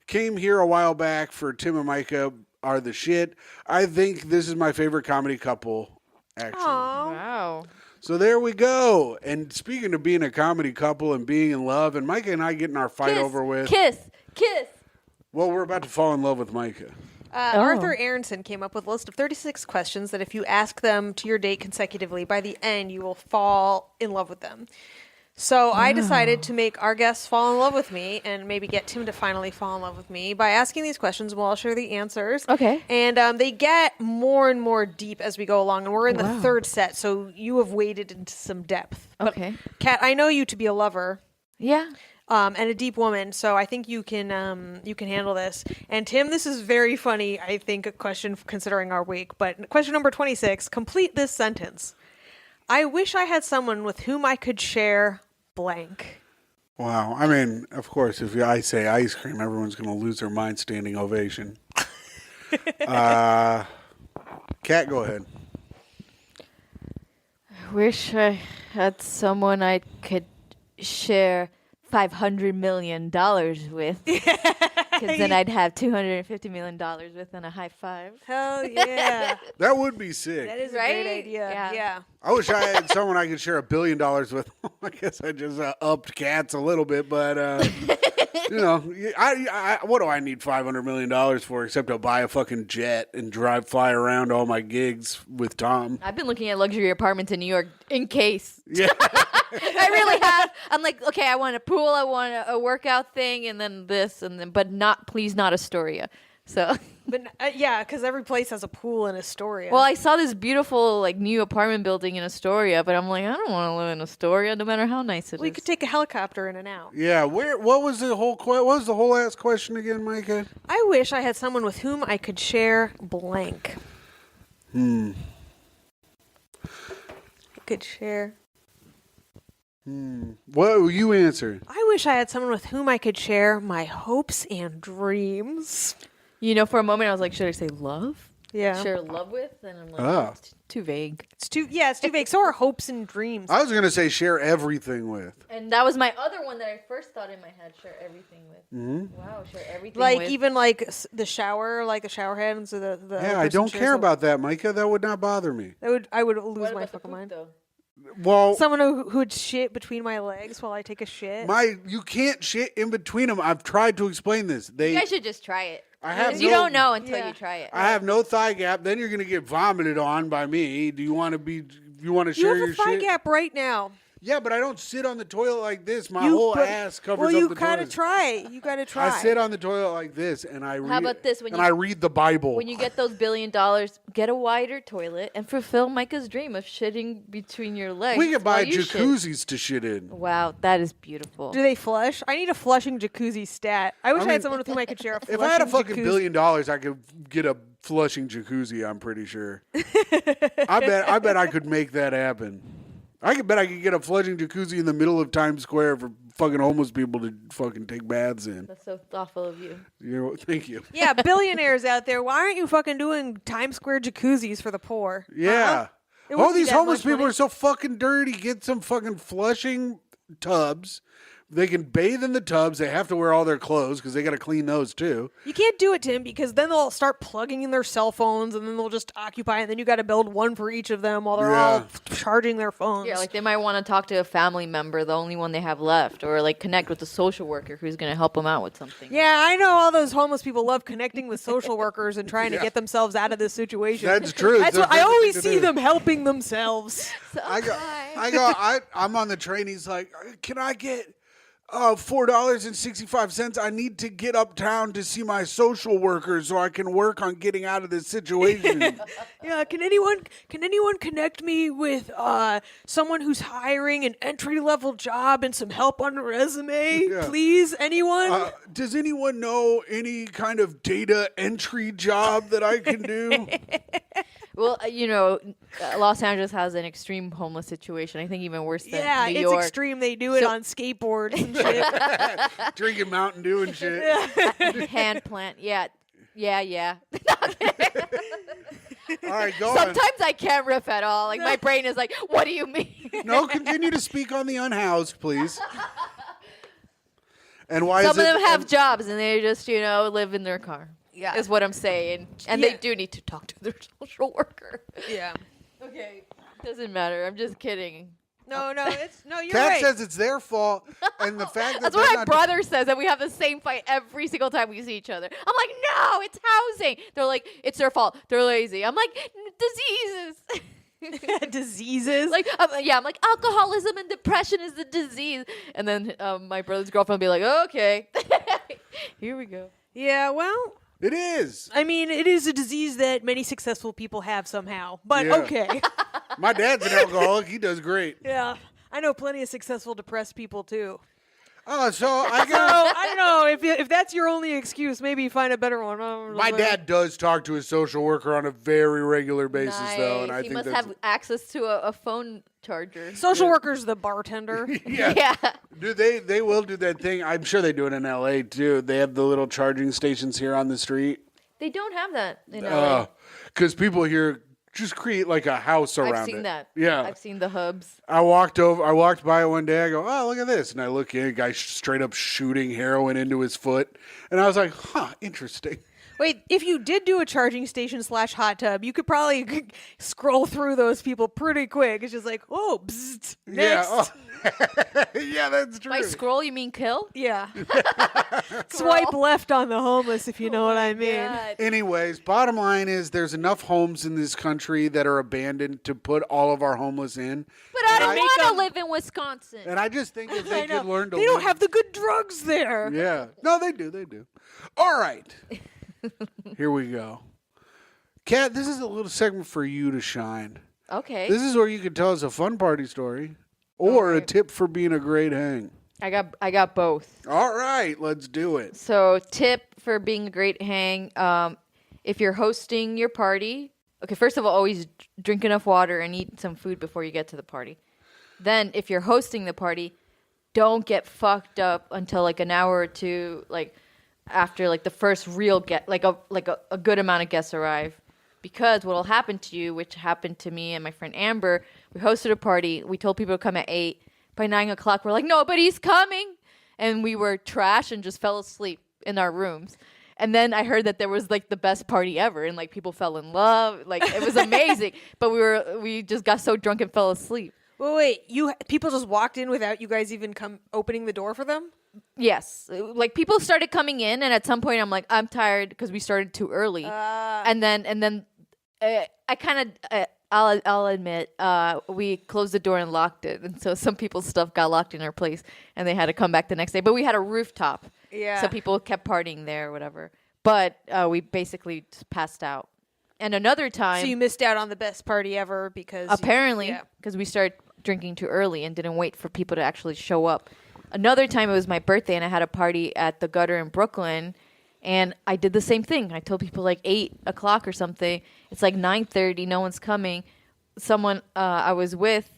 [SPEAKER 1] Came here a while back for Tim and Myka are the shit. I think this is my favorite comedy couple, actually.
[SPEAKER 8] Wow.
[SPEAKER 1] So there we go. And speaking of being a comedy couple and being in love, and Myka and I getting our fight over with.
[SPEAKER 8] Kiss.
[SPEAKER 1] Well, we're about to fall in love with Myka.
[SPEAKER 2] Arthur Aronson came up with a list of 36 questions that if you ask them to your date consecutively, by the end you will fall in love with them. So I decided to make our guests fall in love with me and maybe get Tim to finally fall in love with me by asking these questions. We'll all share the answers.
[SPEAKER 8] Okay.
[SPEAKER 2] And they get more and more deep as we go along. And we're in the third set, so you have waded into some depth. But,
[SPEAKER 8] Okay.
[SPEAKER 2] Kat, I know you to be a lover.
[SPEAKER 8] Yeah.
[SPEAKER 2] And a deep woman, so I think you can handle this. And Tim, this is very funny. I think a question considering our week. But question number 26: complete this sentence. I wish I had someone with whom I could share blank.
[SPEAKER 1] Wow. I mean, of course, if I say ice cream, everyone's going to lose their mind standing ovation. Kat, go ahead.
[SPEAKER 8] I wish I had someone I could share $500 million with. Because then I'd have $250 million within a high five.
[SPEAKER 2] Hell yeah.
[SPEAKER 1] That would be sick.
[SPEAKER 2] That is a
[SPEAKER 8] Right?
[SPEAKER 2] great idea.
[SPEAKER 8] Yeah.
[SPEAKER 2] Yeah.
[SPEAKER 1] I wish I had someone I could share $1 billion with. I guess I just upped cats a little bit, but you know, what do I need $500 million for except to buy a fucking jet and fly around all my gigs with Tom?
[SPEAKER 8] I've been looking at luxury apartments in New York in case.
[SPEAKER 1] Yeah.
[SPEAKER 8] I really have. I'm like, okay, I want a pool, I want a workout thing, and then this, and then, but please not Astoria. So,
[SPEAKER 2] But yeah, because every place has a pool in Astoria.
[SPEAKER 8] well, I saw this beautiful like new apartment building in Astoria, but I'm like, I don't want to live in Astoria, no matter how nice it is.
[SPEAKER 2] we could take a helicopter in and out.
[SPEAKER 1] Yeah. What was the whole ass question again, Myka?
[SPEAKER 2] I wish I had someone with whom I could share blank. I could share.
[SPEAKER 1] What will you answer?
[SPEAKER 2] I wish I had someone with whom I could share my hopes and dreams.
[SPEAKER 8] You know, for a moment, I was like, should I say love?
[SPEAKER 2] Yeah.
[SPEAKER 8] Share love with? And I'm like,
[SPEAKER 1] Ah.
[SPEAKER 8] it's too vague.
[SPEAKER 2] It's too vague. So are hopes and dreams.
[SPEAKER 1] I was gonna say share everything with.
[SPEAKER 8] And that was my other one that I first thought in my head, share everything with. Mm-hmm. Wow, share everything
[SPEAKER 2] Like
[SPEAKER 8] with.
[SPEAKER 2] even like the shower, like the shower head, and so the
[SPEAKER 1] Yeah, I
[SPEAKER 2] person
[SPEAKER 1] don't
[SPEAKER 2] shares
[SPEAKER 1] care
[SPEAKER 2] a-
[SPEAKER 1] about that, Myka. That would not bother me.
[SPEAKER 2] I would lose
[SPEAKER 8] What
[SPEAKER 2] my
[SPEAKER 8] about the
[SPEAKER 2] fucking
[SPEAKER 8] poop,
[SPEAKER 2] mind.
[SPEAKER 8] though?
[SPEAKER 1] Well,
[SPEAKER 2] Someone who would shit between my legs while I take a shit.
[SPEAKER 1] you can't shit in between them. I've tried to explain this.
[SPEAKER 8] You guys should just try it.
[SPEAKER 1] I have
[SPEAKER 8] Because you
[SPEAKER 1] no-
[SPEAKER 8] don't know until
[SPEAKER 2] Yeah.
[SPEAKER 8] you try it.
[SPEAKER 1] I have no thigh gap. Then you're gonna get vomited on by me. Do you want to be? You want to
[SPEAKER 2] You
[SPEAKER 1] share
[SPEAKER 2] have
[SPEAKER 1] your
[SPEAKER 2] a thigh
[SPEAKER 1] shit?
[SPEAKER 2] gap right now.
[SPEAKER 1] Yeah, but I don't sit on the toilet like this. My whole
[SPEAKER 2] but-
[SPEAKER 1] ass covers
[SPEAKER 2] Well,
[SPEAKER 1] up
[SPEAKER 2] you
[SPEAKER 1] the
[SPEAKER 2] gotta
[SPEAKER 1] toilet.
[SPEAKER 2] try. You gotta try.
[SPEAKER 1] I sit on the toilet like this, and I read.
[SPEAKER 8] about this? When
[SPEAKER 1] and
[SPEAKER 8] you-
[SPEAKER 1] I read the Bible.
[SPEAKER 8] When you get those $1 billion, get a wider toilet and fulfill Micah's dream of shitting between your legs.
[SPEAKER 1] we could buy
[SPEAKER 8] while you shit.
[SPEAKER 1] jacuzzis to shit in.
[SPEAKER 8] Wow, that is beautiful.
[SPEAKER 2] Do they flush? I need a flushing jacuzzi stat. I wish I,
[SPEAKER 1] mean,
[SPEAKER 2] had someone with whom I could share a flushing
[SPEAKER 1] If I had a fucking
[SPEAKER 2] jacuzzi.
[SPEAKER 1] $1 billion, I could get a flushing jacuzzi. I'm pretty sure. I bet I could make that happen. I bet I could get a flushing jacuzzi in the middle of Times Square for fucking homeless people to fucking take baths in.
[SPEAKER 8] That's so thoughtful of you.
[SPEAKER 1] You know, thank you.
[SPEAKER 2] Yeah, billionaires out there, why aren't you fucking doing Times Square jacuzzis for the poor?
[SPEAKER 1] Yeah.
[SPEAKER 2] It
[SPEAKER 1] All
[SPEAKER 2] wouldn't be
[SPEAKER 1] these
[SPEAKER 2] that
[SPEAKER 1] homeless
[SPEAKER 2] much
[SPEAKER 1] people
[SPEAKER 2] money.
[SPEAKER 1] are so fucking dirty. Get some fucking flushing tubs. They can bathe in the tubs. They have to wear all their clothes because they got to clean those too.
[SPEAKER 2] You can't do it, Tim, because then they'll start plugging in their cell phones and then they'll just occupy it. And then you got to build one for each of them while they're all charging their phones.
[SPEAKER 8] Yeah, like they might want to talk to a family member, the only one they have left, or like connect with a social worker who's going to help them out with something.
[SPEAKER 2] Yeah, I know all those homeless people love connecting with social workers and trying to get themselves out of this situation.
[SPEAKER 1] That's true.
[SPEAKER 2] That's
[SPEAKER 1] It's
[SPEAKER 2] what
[SPEAKER 1] a
[SPEAKER 2] I
[SPEAKER 1] perfect
[SPEAKER 2] always
[SPEAKER 1] thing to
[SPEAKER 2] see
[SPEAKER 1] do.
[SPEAKER 2] them helping themselves.
[SPEAKER 1] I'm on the train. He's like, can I get $4.65? I need to get uptown to see my social worker so I can work on getting out of this situation.
[SPEAKER 2] Yeah, can anyone connect me with someone who's hiring an entry level job and some help on a resume?
[SPEAKER 1] Yeah.
[SPEAKER 2] Please, anyone?
[SPEAKER 1] Does anyone know any kind of data entry job that I can do?
[SPEAKER 8] Well, Los Angeles has an extreme homeless situation. I think even worse than
[SPEAKER 2] yeah,
[SPEAKER 8] New
[SPEAKER 2] it's
[SPEAKER 8] York.
[SPEAKER 2] extreme. They do it
[SPEAKER 8] So-
[SPEAKER 2] on skateboards and shit.
[SPEAKER 1] Drinking Mountain Dew and shit.
[SPEAKER 8] Hand plant. Yeah.
[SPEAKER 1] All right, go on.
[SPEAKER 8] Sometimes I can't riff at all. Like my brain is like, what do you mean?
[SPEAKER 1] No, continue to speak on the unhoused, please. And why
[SPEAKER 8] Some
[SPEAKER 1] is
[SPEAKER 8] of
[SPEAKER 1] it?
[SPEAKER 8] them have jobs and they just, live in their car.
[SPEAKER 2] Yeah.
[SPEAKER 8] Is what I'm saying. And
[SPEAKER 2] Yeah.
[SPEAKER 8] they do need to talk to their social worker.
[SPEAKER 2] Yeah.
[SPEAKER 8] Okay. Doesn't matter. I'm just kidding.
[SPEAKER 2] No, you're
[SPEAKER 1] Kat
[SPEAKER 2] right.
[SPEAKER 1] says it's their fault, and the fact that
[SPEAKER 8] That's
[SPEAKER 1] they're
[SPEAKER 8] what my
[SPEAKER 1] not-
[SPEAKER 8] brother says, and we have the same fight every single time we see each other. I'm like, no, it's housing. They're like, it's their fault. They're lazy. I'm like, diseases.
[SPEAKER 2] Diseases.
[SPEAKER 8] Like, I'm like, alcoholism and depression is the disease. And then my brother's girlfriend will be like, okay, here we go.
[SPEAKER 2] yeah, well,
[SPEAKER 1] It is.
[SPEAKER 2] I mean, it is a disease that many successful people have somehow. But
[SPEAKER 1] Yeah.
[SPEAKER 2] okay.
[SPEAKER 1] My dad's an alcoholic. He does great.
[SPEAKER 2] Yeah. I know plenty of successful depressed people too.
[SPEAKER 1] Oh, so I
[SPEAKER 2] So
[SPEAKER 1] got.
[SPEAKER 2] I don't know if that's your only excuse. Maybe find a better one.
[SPEAKER 1] My dad does talk to his social worker on a very regular basis, though, and I
[SPEAKER 8] he
[SPEAKER 1] think
[SPEAKER 8] must
[SPEAKER 1] that's
[SPEAKER 8] have access to a phone charger.
[SPEAKER 2] Social worker's the bartender.
[SPEAKER 1] yeah.
[SPEAKER 8] Yeah.
[SPEAKER 1] Dude, they will do that thing. I'm sure they do it in L.A. too. They have the little charging stations here on the street.
[SPEAKER 8] They don't have that in LA.
[SPEAKER 1] Because people here just create like a house around it.
[SPEAKER 8] I've seen that.
[SPEAKER 1] Yeah.
[SPEAKER 8] I've seen the hubs.
[SPEAKER 1] I walked by it one day. I go, oh, look at this. And I look in, a guy straight up shooting heroin into his foot. And I was like, huh, interesting.
[SPEAKER 2] Wait, if you did do a charging station / hot tub, you could probably scroll through those people pretty quick. It's just like, oh, bzzzt, next.
[SPEAKER 1] Yeah. Yeah, that's true.
[SPEAKER 8] By scroll, you mean kill?
[SPEAKER 2] Yeah. Swipe left on the homeless, if you know what I mean.
[SPEAKER 8] God.
[SPEAKER 1] Anyways, bottom line is there's enough homes in this country that are abandoned to put all of our homeless in.
[SPEAKER 8] But I don't
[SPEAKER 1] And
[SPEAKER 8] want to live in Wisconsin.
[SPEAKER 1] And I just think if
[SPEAKER 2] I
[SPEAKER 1] they
[SPEAKER 2] know.
[SPEAKER 1] could learn to
[SPEAKER 2] They don't
[SPEAKER 1] live-
[SPEAKER 2] have the good drugs there.
[SPEAKER 1] Yeah. No, they do. All right. Here we go. Kat, this is a little segment for you to shine.
[SPEAKER 8] Okay.
[SPEAKER 1] This is where you can tell us a fun party story or a
[SPEAKER 8] Alright.
[SPEAKER 1] tip for being a great hang.
[SPEAKER 8] I got both.
[SPEAKER 1] All right, let's do it.
[SPEAKER 8] So, tip for being a great hang: if you're hosting your party, okay, first of all, always drink enough water and eat some food before you get to the party. Then, if you're hosting the party, don't get fucked up until like an hour or two, like after like the first real a good amount of guests arrive. Because what will happen to you, which happened to me and my friend Amber, we hosted a party. We told people to come at 8. By 9 o'clock, we're like, nobody's coming. And we were trash and just fell asleep in our rooms. And then I heard that there was like the best party ever. And like people fell in love. Like it was amazing. But we just got so drunk and fell asleep.
[SPEAKER 2] Wait, people just walked in without you guys even opening the door for them?
[SPEAKER 8] Yes. Like people started coming in. And at some point I'm like, I'm tired because we started too early. And then I kind of... I'll admit, we closed the door and locked it, and so some people's stuff got locked in our place, and they had to come back the next day. But we had a rooftop,
[SPEAKER 2] Yeah.
[SPEAKER 8] so people kept partying there or whatever. But we basically just passed out. And another time,
[SPEAKER 2] So you missed out on the best party ever because...
[SPEAKER 8] apparently,
[SPEAKER 2] Yeah.
[SPEAKER 8] because we started drinking too early and didn't wait for people to actually show up. Another time, it was my birthday, and I had a party at the Gutter in Brooklyn. And I did the same thing. I told people like 8 o'clock or something. It's like 9:30. No one's coming. Someone I was with,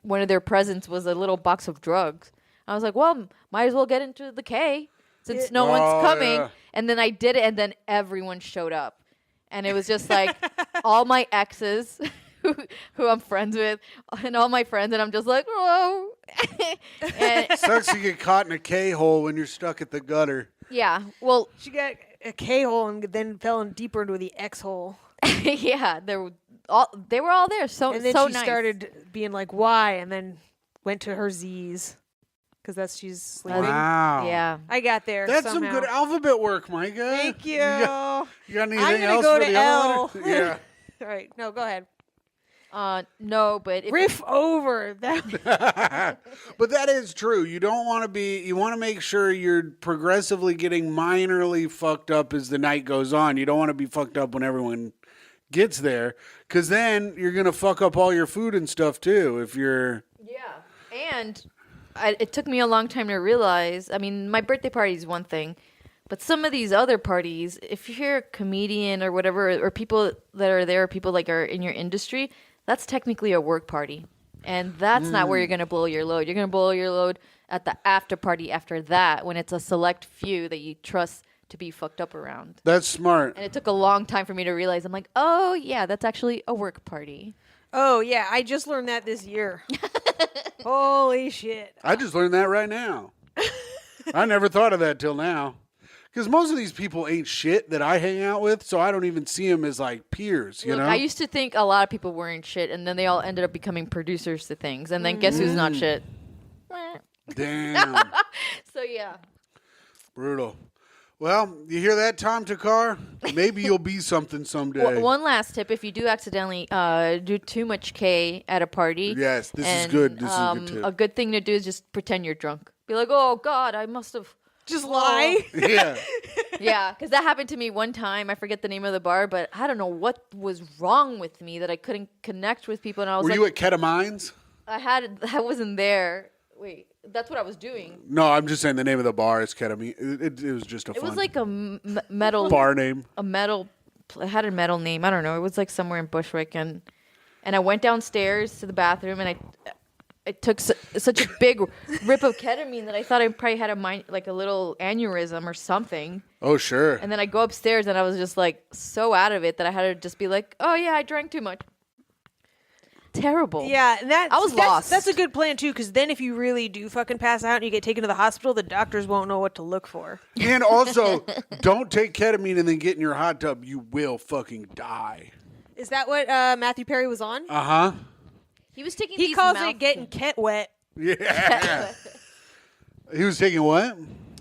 [SPEAKER 8] one of their presents was a little box of drugs. I was like, well, might as well get into the K since no one's coming.
[SPEAKER 1] yeah.
[SPEAKER 8] And then I did it, and then everyone showed up. And it was just like all my exes who I'm friends with and all my friends. And I'm just like, hello. And
[SPEAKER 1] Sucks to get caught in a K-hole when you're stuck at the gutter.
[SPEAKER 8] yeah, well,
[SPEAKER 2] She got a K-hole and then fell in deeper into the X-hole.
[SPEAKER 8] yeah, they were all there. So
[SPEAKER 2] And then
[SPEAKER 8] so
[SPEAKER 2] she
[SPEAKER 8] nice.
[SPEAKER 2] started being like, why? And then went to her Z's. Because she's sleeping.
[SPEAKER 1] Wow.
[SPEAKER 8] Yeah.
[SPEAKER 2] I got there
[SPEAKER 1] That's
[SPEAKER 2] somehow.
[SPEAKER 1] some good alphabet work, Micah.
[SPEAKER 2] Thank you.
[SPEAKER 1] You got anything
[SPEAKER 2] I'm gonna
[SPEAKER 1] else
[SPEAKER 2] go
[SPEAKER 1] for
[SPEAKER 2] to
[SPEAKER 1] the
[SPEAKER 2] L.
[SPEAKER 1] other letter? Yeah.
[SPEAKER 2] All right. No, go ahead.
[SPEAKER 8] No, but if
[SPEAKER 2] Riff over. That.
[SPEAKER 1] But that is true. You don't want to be, you want to make sure you're progressively getting minorly fucked up as the night goes on. You don't want to be fucked up when everyone gets there because then you're going to fuck up all your food and stuff too if you're...
[SPEAKER 8] yeah, and it took me a long time to realize. I mean, my birthday party is one thing, but some of these other parties, if you're a comedian or whatever, or people that are there, people like are in your industry, that's technically a work party, and that's not where you're going to blow your load. You're going to blow your load at the after party after that when it's a select few that you trust to be fucked up around.
[SPEAKER 1] That's smart.
[SPEAKER 8] And it took a long time for me to realize. I'm like, oh yeah, that's actually a work party.
[SPEAKER 2] Oh, yeah. I just learned that this year. Holy shit.
[SPEAKER 1] I just learned that right now. I never thought of that till now. Because most of these people ain't shit that I hang out with, so I don't even see them as like peers, you
[SPEAKER 8] Look,
[SPEAKER 1] know?
[SPEAKER 8] I used to think a lot of people weren't shit, and then they all ended up becoming producers to things. And then guess who's not shit?
[SPEAKER 1] Damn.
[SPEAKER 8] So yeah.
[SPEAKER 1] Brutal. Well, you hear that, Tom Takar? Maybe you'll be something someday.
[SPEAKER 8] One last tip: if you do accidentally do too much K at a party,
[SPEAKER 1] Yes, this is
[SPEAKER 8] and,
[SPEAKER 1] good. This is a good tip.
[SPEAKER 8] A good thing to do is just pretend you're drunk. Be like, "Oh God, I must have."
[SPEAKER 2] Just lie.
[SPEAKER 1] Yeah.
[SPEAKER 8] Yeah, because that happened to me one time. I forget the name of the bar, but I don't know what was wrong with me that I couldn't connect with people. And I was
[SPEAKER 1] Were
[SPEAKER 8] like,
[SPEAKER 1] you at Ketamines?
[SPEAKER 8] I wasn't there. Wait, that's what I was doing.
[SPEAKER 1] No, I'm just saying the name of the bar is Ketamine. It was just a
[SPEAKER 8] It
[SPEAKER 1] fun
[SPEAKER 8] was like a metal
[SPEAKER 1] bar name.
[SPEAKER 8] a metal. It had a metal name. I don't know. It was like somewhere in Bushwick, and I went downstairs to the bathroom, and I took such a big rip of ketamine that I thought I probably had a little aneurysm or something.
[SPEAKER 1] Oh, sure.
[SPEAKER 8] And then I go upstairs, and I was just like so out of it that I had to just be like, "Oh yeah, I drank too much." terrible.
[SPEAKER 2] Yeah, and
[SPEAKER 8] I was lost.
[SPEAKER 2] That's a good plan too, because then if you really do fucking pass out and you get taken to the hospital, the doctors won't know what to look for.
[SPEAKER 1] And also, don't take ketamine and then get in your hot tub. You will fucking die.
[SPEAKER 2] Is that what Matthew Perry was on?
[SPEAKER 1] Uh-huh.
[SPEAKER 8] He was taking.
[SPEAKER 2] He
[SPEAKER 8] these
[SPEAKER 2] calls
[SPEAKER 8] mouth
[SPEAKER 2] it getting ket wet.
[SPEAKER 1] Yeah. He was taking what?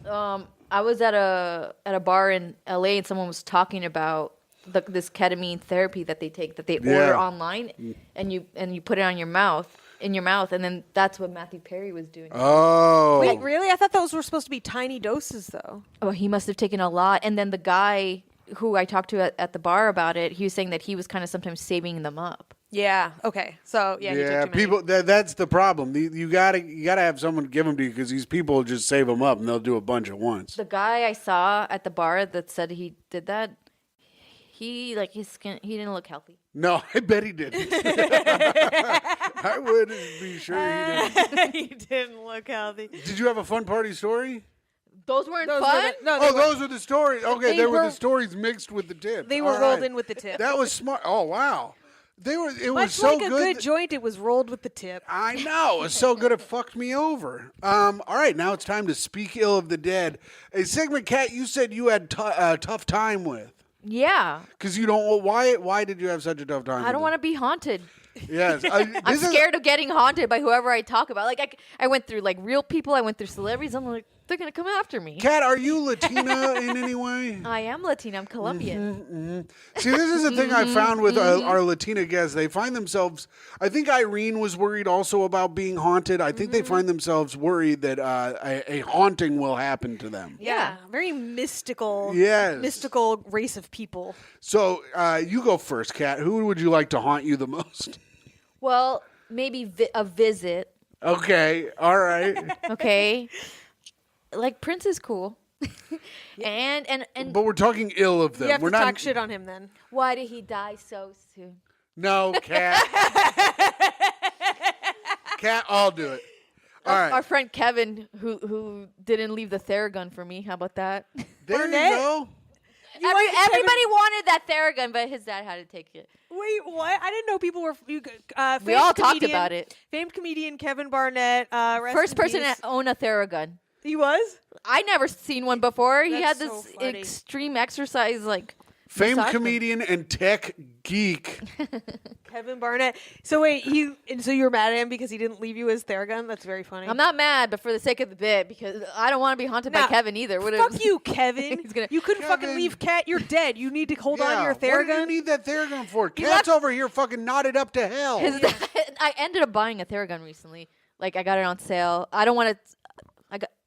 [SPEAKER 8] I was at a bar in LA and someone was talking about this ketamine therapy that they take that they order online and you put it on your mouth and then that's what Matthew Perry was doing.
[SPEAKER 1] Oh.
[SPEAKER 2] Wait, really? I thought those were supposed to be tiny doses, though.
[SPEAKER 8] Oh, he must have taken a lot. And then the guy who I talked to at the bar about it, he was saying that he was kind of sometimes saving them up.
[SPEAKER 2] Yeah. Okay. So he took
[SPEAKER 1] Yeah,
[SPEAKER 2] too many.
[SPEAKER 1] people. That's the problem. You gotta have someone give them to you because these people just save them up and they'll do a bunch at once.
[SPEAKER 8] The guy I saw at the bar that said he did that, he his skin, he didn't look healthy.
[SPEAKER 1] No, I bet he didn't. I would be sure he didn't.
[SPEAKER 2] He didn't look healthy.
[SPEAKER 1] Did you have a fun party story?
[SPEAKER 8] Those weren't
[SPEAKER 2] Those
[SPEAKER 8] fun.
[SPEAKER 2] were the- no,
[SPEAKER 1] Oh, those were the stories. Okay,
[SPEAKER 2] They
[SPEAKER 1] they were
[SPEAKER 2] were-
[SPEAKER 1] the stories mixed with the tips.
[SPEAKER 2] They were
[SPEAKER 1] All
[SPEAKER 2] rolled
[SPEAKER 1] right.
[SPEAKER 2] in with the tip.
[SPEAKER 1] That was smart. Oh wow, they were. It was
[SPEAKER 2] Much
[SPEAKER 1] so
[SPEAKER 2] like a
[SPEAKER 1] good.
[SPEAKER 2] good joint, it was rolled with the tip.
[SPEAKER 1] I know. It was so good it fucked me over. All right, now it's time to speak ill of the dead. A segment, Kat, you said you had a tough time with.
[SPEAKER 8] Yeah,
[SPEAKER 1] Because you don't. Why did you have such a tough time?
[SPEAKER 8] I don't want to be haunted.
[SPEAKER 1] Yes,
[SPEAKER 8] I'm scared of getting haunted by whoever I talk about. Like I went through like real people. I went through celebrities. I'm like, they're gonna come after me.
[SPEAKER 1] Kat, are you Latina in any way?
[SPEAKER 8] I am Latina. I'm Colombian.
[SPEAKER 1] See, this is the thing I found with our Latina guests. They find themselves. I think Irene was worried also about being haunted. I think they find themselves worried that a haunting will happen to them.
[SPEAKER 2] Yeah. Very mystical.
[SPEAKER 1] Yes.
[SPEAKER 2] Mystical race of people.
[SPEAKER 1] So you go first, Kat. Who would you like to haunt you the most?
[SPEAKER 8] Well, maybe a visit.
[SPEAKER 1] Okay, all right.
[SPEAKER 8] Okay, like Prince is cool. and
[SPEAKER 1] But we're talking ill of them.
[SPEAKER 2] You have
[SPEAKER 1] we're
[SPEAKER 2] to
[SPEAKER 1] not.
[SPEAKER 2] talk shit on him then.
[SPEAKER 8] why did he die so soon?
[SPEAKER 1] No, Kat. Kat, I'll do it. All right.
[SPEAKER 8] Our friend Kevin, who didn't leave the Theragun for me. How about that?
[SPEAKER 1] There
[SPEAKER 2] Barnett?
[SPEAKER 1] you go.
[SPEAKER 8] Everybody wanted that Theragun, but his dad had to take it.
[SPEAKER 2] Wait, what? I didn't know people were.
[SPEAKER 8] We
[SPEAKER 2] famed
[SPEAKER 8] all talked
[SPEAKER 2] comedian-
[SPEAKER 8] about it.
[SPEAKER 2] Famed comedian Kevin Barnett. Rest
[SPEAKER 8] First
[SPEAKER 2] in
[SPEAKER 8] person
[SPEAKER 2] peace.
[SPEAKER 8] to own a Theragun.
[SPEAKER 2] He was?
[SPEAKER 8] I never seen one before. He had
[SPEAKER 2] That's
[SPEAKER 8] this
[SPEAKER 2] so funny.
[SPEAKER 8] extreme exercise like
[SPEAKER 1] Famed
[SPEAKER 8] massage gun.
[SPEAKER 1] comedian and tech geek.
[SPEAKER 2] Kevin Barnett. So wait, so you were mad at him because he didn't leave you his Theragun? That's very funny.
[SPEAKER 8] I'm not mad, but for the sake of the bit, because I don't want to be haunted by
[SPEAKER 2] Nah,
[SPEAKER 8] Kevin either.
[SPEAKER 2] Fuck you, Kevin.
[SPEAKER 8] He's gonna-
[SPEAKER 2] You couldn't fucking
[SPEAKER 1] Kevin.
[SPEAKER 2] leave Kat. You're dead. You need to hold on to your
[SPEAKER 1] What do you
[SPEAKER 2] Theragun.
[SPEAKER 1] need that Theragun for?
[SPEAKER 2] He
[SPEAKER 1] Cat's
[SPEAKER 2] left-
[SPEAKER 1] over here fucking knotted up to hell.
[SPEAKER 8] I ended up buying a Theragun recently. Like I got it on sale. I don't want to.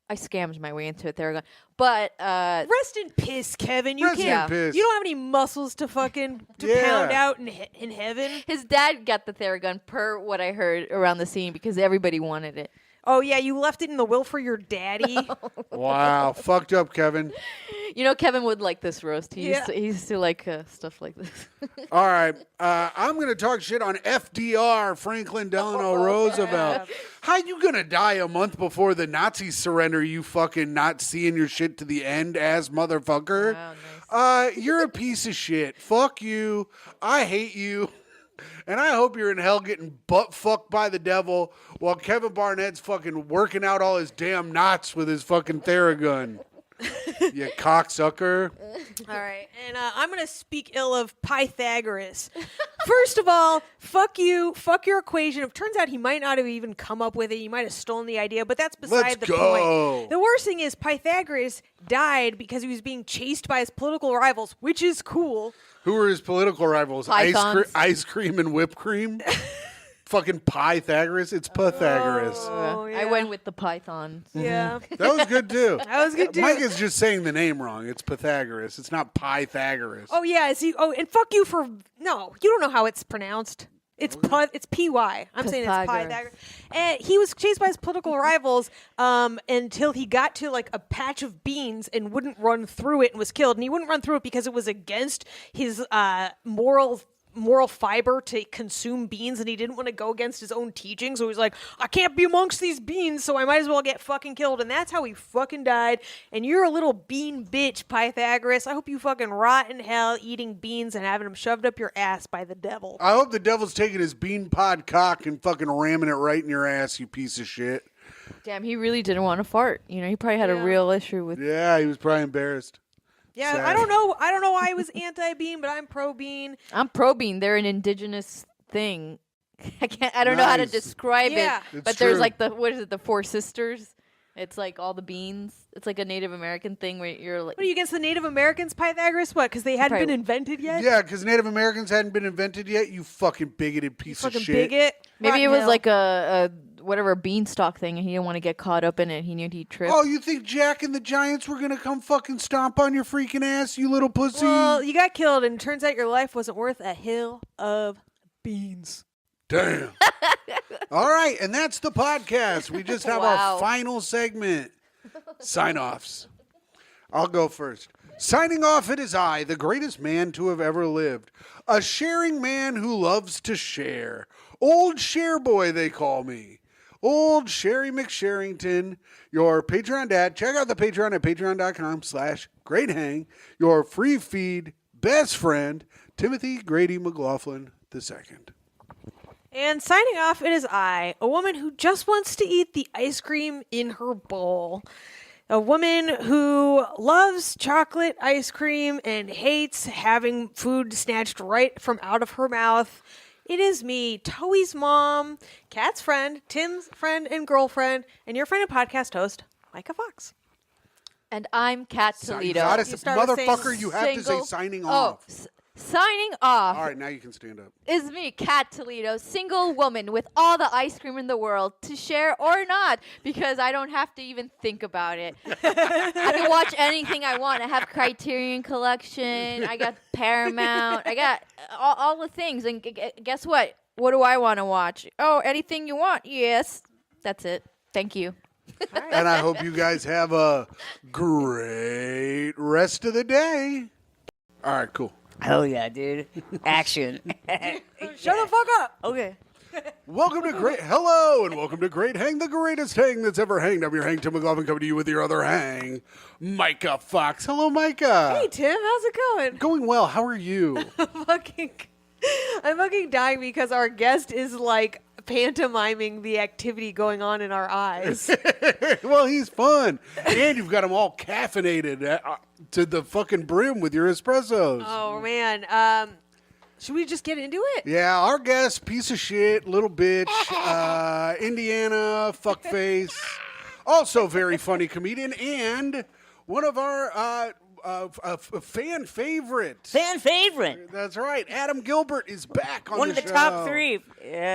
[SPEAKER 8] I scammed my way into a Theragun, but
[SPEAKER 2] Rest in piss, Kevin. You
[SPEAKER 1] Rest in
[SPEAKER 2] can't.
[SPEAKER 1] piss.
[SPEAKER 2] You don't have any muscles to fucking
[SPEAKER 1] Yeah.
[SPEAKER 2] pound out in heaven.
[SPEAKER 8] his dad got the Theragun per what I heard around the scene because everybody wanted it.
[SPEAKER 2] Oh yeah, you left it in the will for your daddy.
[SPEAKER 1] Wow, fucked up, Kevin.
[SPEAKER 8] You know, Kevin would like this roast. He
[SPEAKER 2] Yeah.
[SPEAKER 8] used to like stuff like this.
[SPEAKER 1] All right, I'm gonna talk shit on FDR, Franklin Delano Roosevelt. How you gonna die a month before the Nazis surrender? You fucking not seeing your shit to the end, ass motherfucker.
[SPEAKER 8] Wow,
[SPEAKER 1] You're a piece of shit. Fuck you. I hate you. And I hope you're in hell getting butt fucked by the devil while Kevin Barnett's fucking working out all his damn knots with his fucking Theragun. You cocksucker.
[SPEAKER 2] All right, and I'm gonna speak ill of Pythagoras. First of all, fuck you, fuck your equation. It turns out he might not have even come up with it. He might have stolen the idea, but that's beside
[SPEAKER 1] Let's
[SPEAKER 2] the
[SPEAKER 1] go.
[SPEAKER 2] point. The worst thing is Pythagoras died because he was being chased by his political rivals, which is cool.
[SPEAKER 1] Who are his political rivals?
[SPEAKER 8] Pythons.
[SPEAKER 1] Ice cream and whipped cream? Fucking Pythagoras? It's Pythagoras.
[SPEAKER 2] Oh, yeah.
[SPEAKER 8] I went with the pythons.
[SPEAKER 2] Yeah,
[SPEAKER 1] That was good too.
[SPEAKER 2] that was good too.
[SPEAKER 1] Mike is just saying the name wrong. It's Pythagoras. It's not Pythagoras.
[SPEAKER 2] Oh yeah, is he? Oh, and fuck you for no. You don't know how it's pronounced. It's it's P-Y. I'm saying it's
[SPEAKER 8] Pythagoras.
[SPEAKER 2] Pythagoras. And he was chased by his political rivals until he got to like a patch of beans and wouldn't run through it and was killed. And he wouldn't run through it because it was against his moral moral fiber to consume beans, and he didn't want to go against his own teaching, so he's like, I can't be amongst these beans, so I might as well get fucking killed, and that's how he fucking died. And you're a little bean bitch, Pythagoras. I hope you fucking rot in hell eating beans and having them shoved up your ass by the devil.
[SPEAKER 1] I hope the devil's taking his bean pod cock and fucking ramming it right in your ass, you piece of shit.
[SPEAKER 8] Damn, he really didn't want to fart. You know, he probably had a real issue with.
[SPEAKER 1] Yeah, he was probably embarrassed.
[SPEAKER 2] Yeah,
[SPEAKER 1] Sad.
[SPEAKER 2] I don't know why I was anti-bean, but I'm pro-bean.
[SPEAKER 8] I'm pro-bean. They're an indigenous thing. I don't know how to
[SPEAKER 1] Nice.
[SPEAKER 8] describe
[SPEAKER 2] Yeah.
[SPEAKER 8] it.
[SPEAKER 1] It's
[SPEAKER 8] But there's
[SPEAKER 1] true.
[SPEAKER 8] like the Four Sisters. It's like all the beans. It's like a Native American thing where you're like.
[SPEAKER 2] What are you against the Native Americans, Pythagoras? What? Because they hadn't
[SPEAKER 8] Probably-
[SPEAKER 2] been invented yet?
[SPEAKER 1] Yeah, because Native Americans hadn't been invented yet, you fucking bigoted piece of
[SPEAKER 2] Fucking
[SPEAKER 1] shit.
[SPEAKER 2] bigot.
[SPEAKER 8] Maybe
[SPEAKER 2] Rotten
[SPEAKER 8] it was
[SPEAKER 2] hell.
[SPEAKER 8] like a whatever beanstalk thing, and he didn't want to get caught up in it. He knew he'd trip.
[SPEAKER 1] Oh, you think Jack and the Giants were going to come fucking stomp on your freaking ass, you little pussy?
[SPEAKER 2] Well, you got killed, and it turns out your life wasn't worth a hill of beans.
[SPEAKER 1] Damn. All right, and that's the podcast. We just have
[SPEAKER 8] Wow.
[SPEAKER 1] our final segment. Sign-offs. I'll go first. Signing off, it is I, the greatest man to have ever lived. A sharing man who loves to share. Old Share Boy, they call me. Old Sherry McSherrington, your Patreon dad. Check out the Patreon at patreon.com/greathang. Your free feed best friend, Timothy Grady McLaughlin II.
[SPEAKER 2] And signing off, it is I, a woman who just wants to eat the ice cream in her bowl. A woman who loves chocolate ice cream and hates having food snatched right from out of her mouth. It is me, Toey's mom, Kat's friend, Tim's friend and girlfriend, and your friend and podcast host, Myka Fox.
[SPEAKER 8] And I'm Kat
[SPEAKER 1] You
[SPEAKER 8] Toledo.
[SPEAKER 1] gotta
[SPEAKER 2] You started saying
[SPEAKER 1] motherfucker, you have to say
[SPEAKER 8] Single-
[SPEAKER 1] signing
[SPEAKER 8] Oh,
[SPEAKER 1] off.
[SPEAKER 8] signing off.
[SPEAKER 1] All right, now you can stand up.
[SPEAKER 8] Is me, Kat Toledo, single woman with all the ice cream in the world to share or not, because I don't have to even think about it. I can watch anything I want. I have Criterion Collection. I got Paramount. I got all the things. And guess what? What do I want to watch? Oh, anything you want? Yes. That's it. Thank you.
[SPEAKER 1] And I hope you guys have a great rest of the day. All right, cool.
[SPEAKER 9] Hell yeah, dude. Action.
[SPEAKER 2] Shut the fuck up!
[SPEAKER 9] Okay.
[SPEAKER 1] Welcome to Hello, and welcome to Great Hang, the greatest hang that's ever hanged. I'm your hang, Tim McLaughlin, coming to you with your other hang, Myka Fox. Hello, Myka.
[SPEAKER 2] Hey, Tim, how's it going?
[SPEAKER 1] Going well. How are you?
[SPEAKER 2] I'm fucking dying because our guest is like pantomiming the activity going on in our eyes.
[SPEAKER 1] Well, he's fun. And you've got him all caffeinated to the fucking brim with your espressos.
[SPEAKER 2] Oh man. Should we just get into it?
[SPEAKER 1] Yeah, our guest, piece of shit, little bitch, Indiana, fuckface, also very funny comedian, and one of our fan favorites.
[SPEAKER 9] Fan favorite.
[SPEAKER 1] That's right. Adam Gilbert is back on
[SPEAKER 9] One
[SPEAKER 1] the
[SPEAKER 9] of the
[SPEAKER 1] show.
[SPEAKER 9] top three.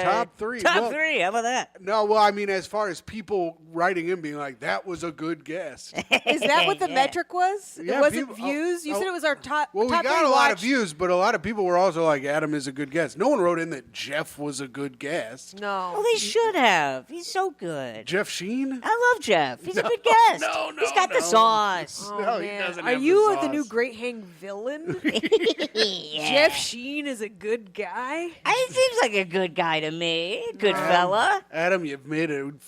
[SPEAKER 1] Top three.
[SPEAKER 9] Top
[SPEAKER 1] Well-
[SPEAKER 9] three. How about that?
[SPEAKER 1] No, well, I mean, as far as people writing in being like, that was a good guest.
[SPEAKER 2] Is that what the
[SPEAKER 9] Yeah.
[SPEAKER 2] metric was?
[SPEAKER 1] Yeah,
[SPEAKER 2] it wasn't
[SPEAKER 1] people-
[SPEAKER 2] views. You said it was our top.
[SPEAKER 1] Well, we
[SPEAKER 2] top
[SPEAKER 1] got
[SPEAKER 2] three
[SPEAKER 1] a lot of
[SPEAKER 2] watched-
[SPEAKER 1] views, but a lot of people were also like, Adam is a good guest. No one wrote in that Jeff was a good guest.
[SPEAKER 2] No.
[SPEAKER 9] Well, they should have. He's so good.
[SPEAKER 1] Jeff Sheen?
[SPEAKER 9] I love Jeff. He's a good guest.
[SPEAKER 1] no,
[SPEAKER 9] He's got the
[SPEAKER 1] no.
[SPEAKER 9] sauce.
[SPEAKER 2] Oh,
[SPEAKER 1] No, he
[SPEAKER 2] man.
[SPEAKER 1] doesn't
[SPEAKER 2] Are
[SPEAKER 1] have
[SPEAKER 2] you
[SPEAKER 1] the
[SPEAKER 2] the new
[SPEAKER 1] sauce.
[SPEAKER 2] Great Hang villain?
[SPEAKER 9] Yeah.
[SPEAKER 2] Jeff Sheen is a good guy.
[SPEAKER 9] He seems like a good guy to me. Good fella.
[SPEAKER 1] Adam, you've made an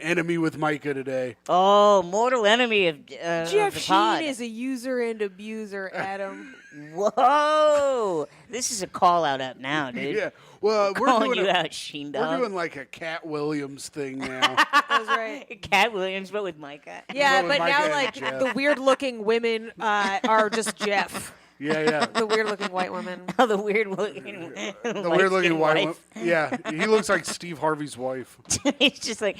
[SPEAKER 1] enemy with Myka today.
[SPEAKER 9] Oh, mortal enemy of
[SPEAKER 2] Jeff
[SPEAKER 9] the
[SPEAKER 2] Sheen
[SPEAKER 9] pod.
[SPEAKER 2] is a user and abuser, Adam.
[SPEAKER 9] Whoa. This is a call out up now, dude.
[SPEAKER 1] Yeah. Well, we're
[SPEAKER 9] Calling
[SPEAKER 1] doing
[SPEAKER 9] you
[SPEAKER 1] a-
[SPEAKER 9] out, Sheen
[SPEAKER 1] We're
[SPEAKER 9] dog.
[SPEAKER 1] doing like a Cat Williams thing now.
[SPEAKER 2] That's right.
[SPEAKER 9] Cat Williams, but with Myka.
[SPEAKER 2] Yeah,
[SPEAKER 1] Going with
[SPEAKER 2] but now
[SPEAKER 1] Myka
[SPEAKER 2] like
[SPEAKER 1] and Jeff.
[SPEAKER 2] the weird-looking women are just Jeff.
[SPEAKER 1] Yeah.
[SPEAKER 2] The weird-looking white woman.
[SPEAKER 9] Oh, the weird looking,
[SPEAKER 1] The weird looking white one. Yeah, he looks like Steve Harvey's wife.
[SPEAKER 9] He's just like,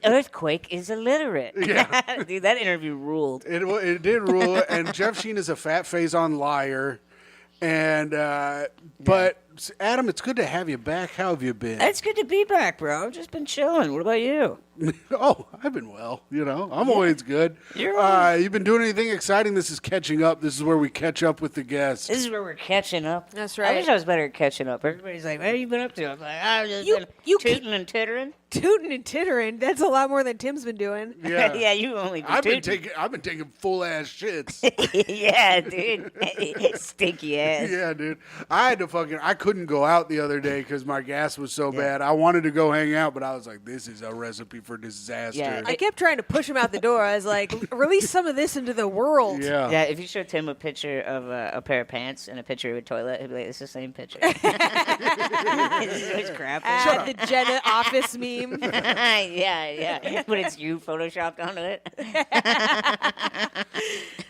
[SPEAKER 9] Earthquake is illiterate.
[SPEAKER 1] Yeah.
[SPEAKER 9] Dude, that interview ruled.
[SPEAKER 1] It did rule, and Jeff Sheen is a fat face on liar, and but Adam, it's good to have you back. How have you been?
[SPEAKER 9] It's good to be back, bro. I've just been chilling. What about you?
[SPEAKER 1] Oh, I've been well. I'm always good. You've been doing anything exciting? This is catching up. This is where we catch up with the guests.
[SPEAKER 9] This is where we're catching up.
[SPEAKER 2] That's
[SPEAKER 9] I
[SPEAKER 2] right.
[SPEAKER 9] wish I was better at catching up. Everybody's like, what have you been up to? I'm like, I've just
[SPEAKER 2] You-
[SPEAKER 9] been
[SPEAKER 2] you
[SPEAKER 9] tooting and tittering.
[SPEAKER 2] Tooting and tittering. That's a lot more than Tim's been doing.
[SPEAKER 1] Yeah.
[SPEAKER 9] Yeah, you only been
[SPEAKER 1] I've been
[SPEAKER 9] tooting.
[SPEAKER 1] taking full ass shits.
[SPEAKER 9] Yeah, dude. Stinky ass.
[SPEAKER 1] Yeah, dude. I couldn't go out the other day because my gas was so bad. I wanted to go hang out, but I was like, this is a recipe for disaster.
[SPEAKER 9] Yeah.
[SPEAKER 2] I kept trying to push him out the door. I was like, release some of this into the world.
[SPEAKER 1] Yeah.
[SPEAKER 9] Yeah, if you showed Tim a picture of a pair of pants and a picture of a toilet, he'd be like, it's the same picture. It's crap.
[SPEAKER 2] Add the Jenna office meme.
[SPEAKER 9] Yeah. But it's you photoshopped onto it.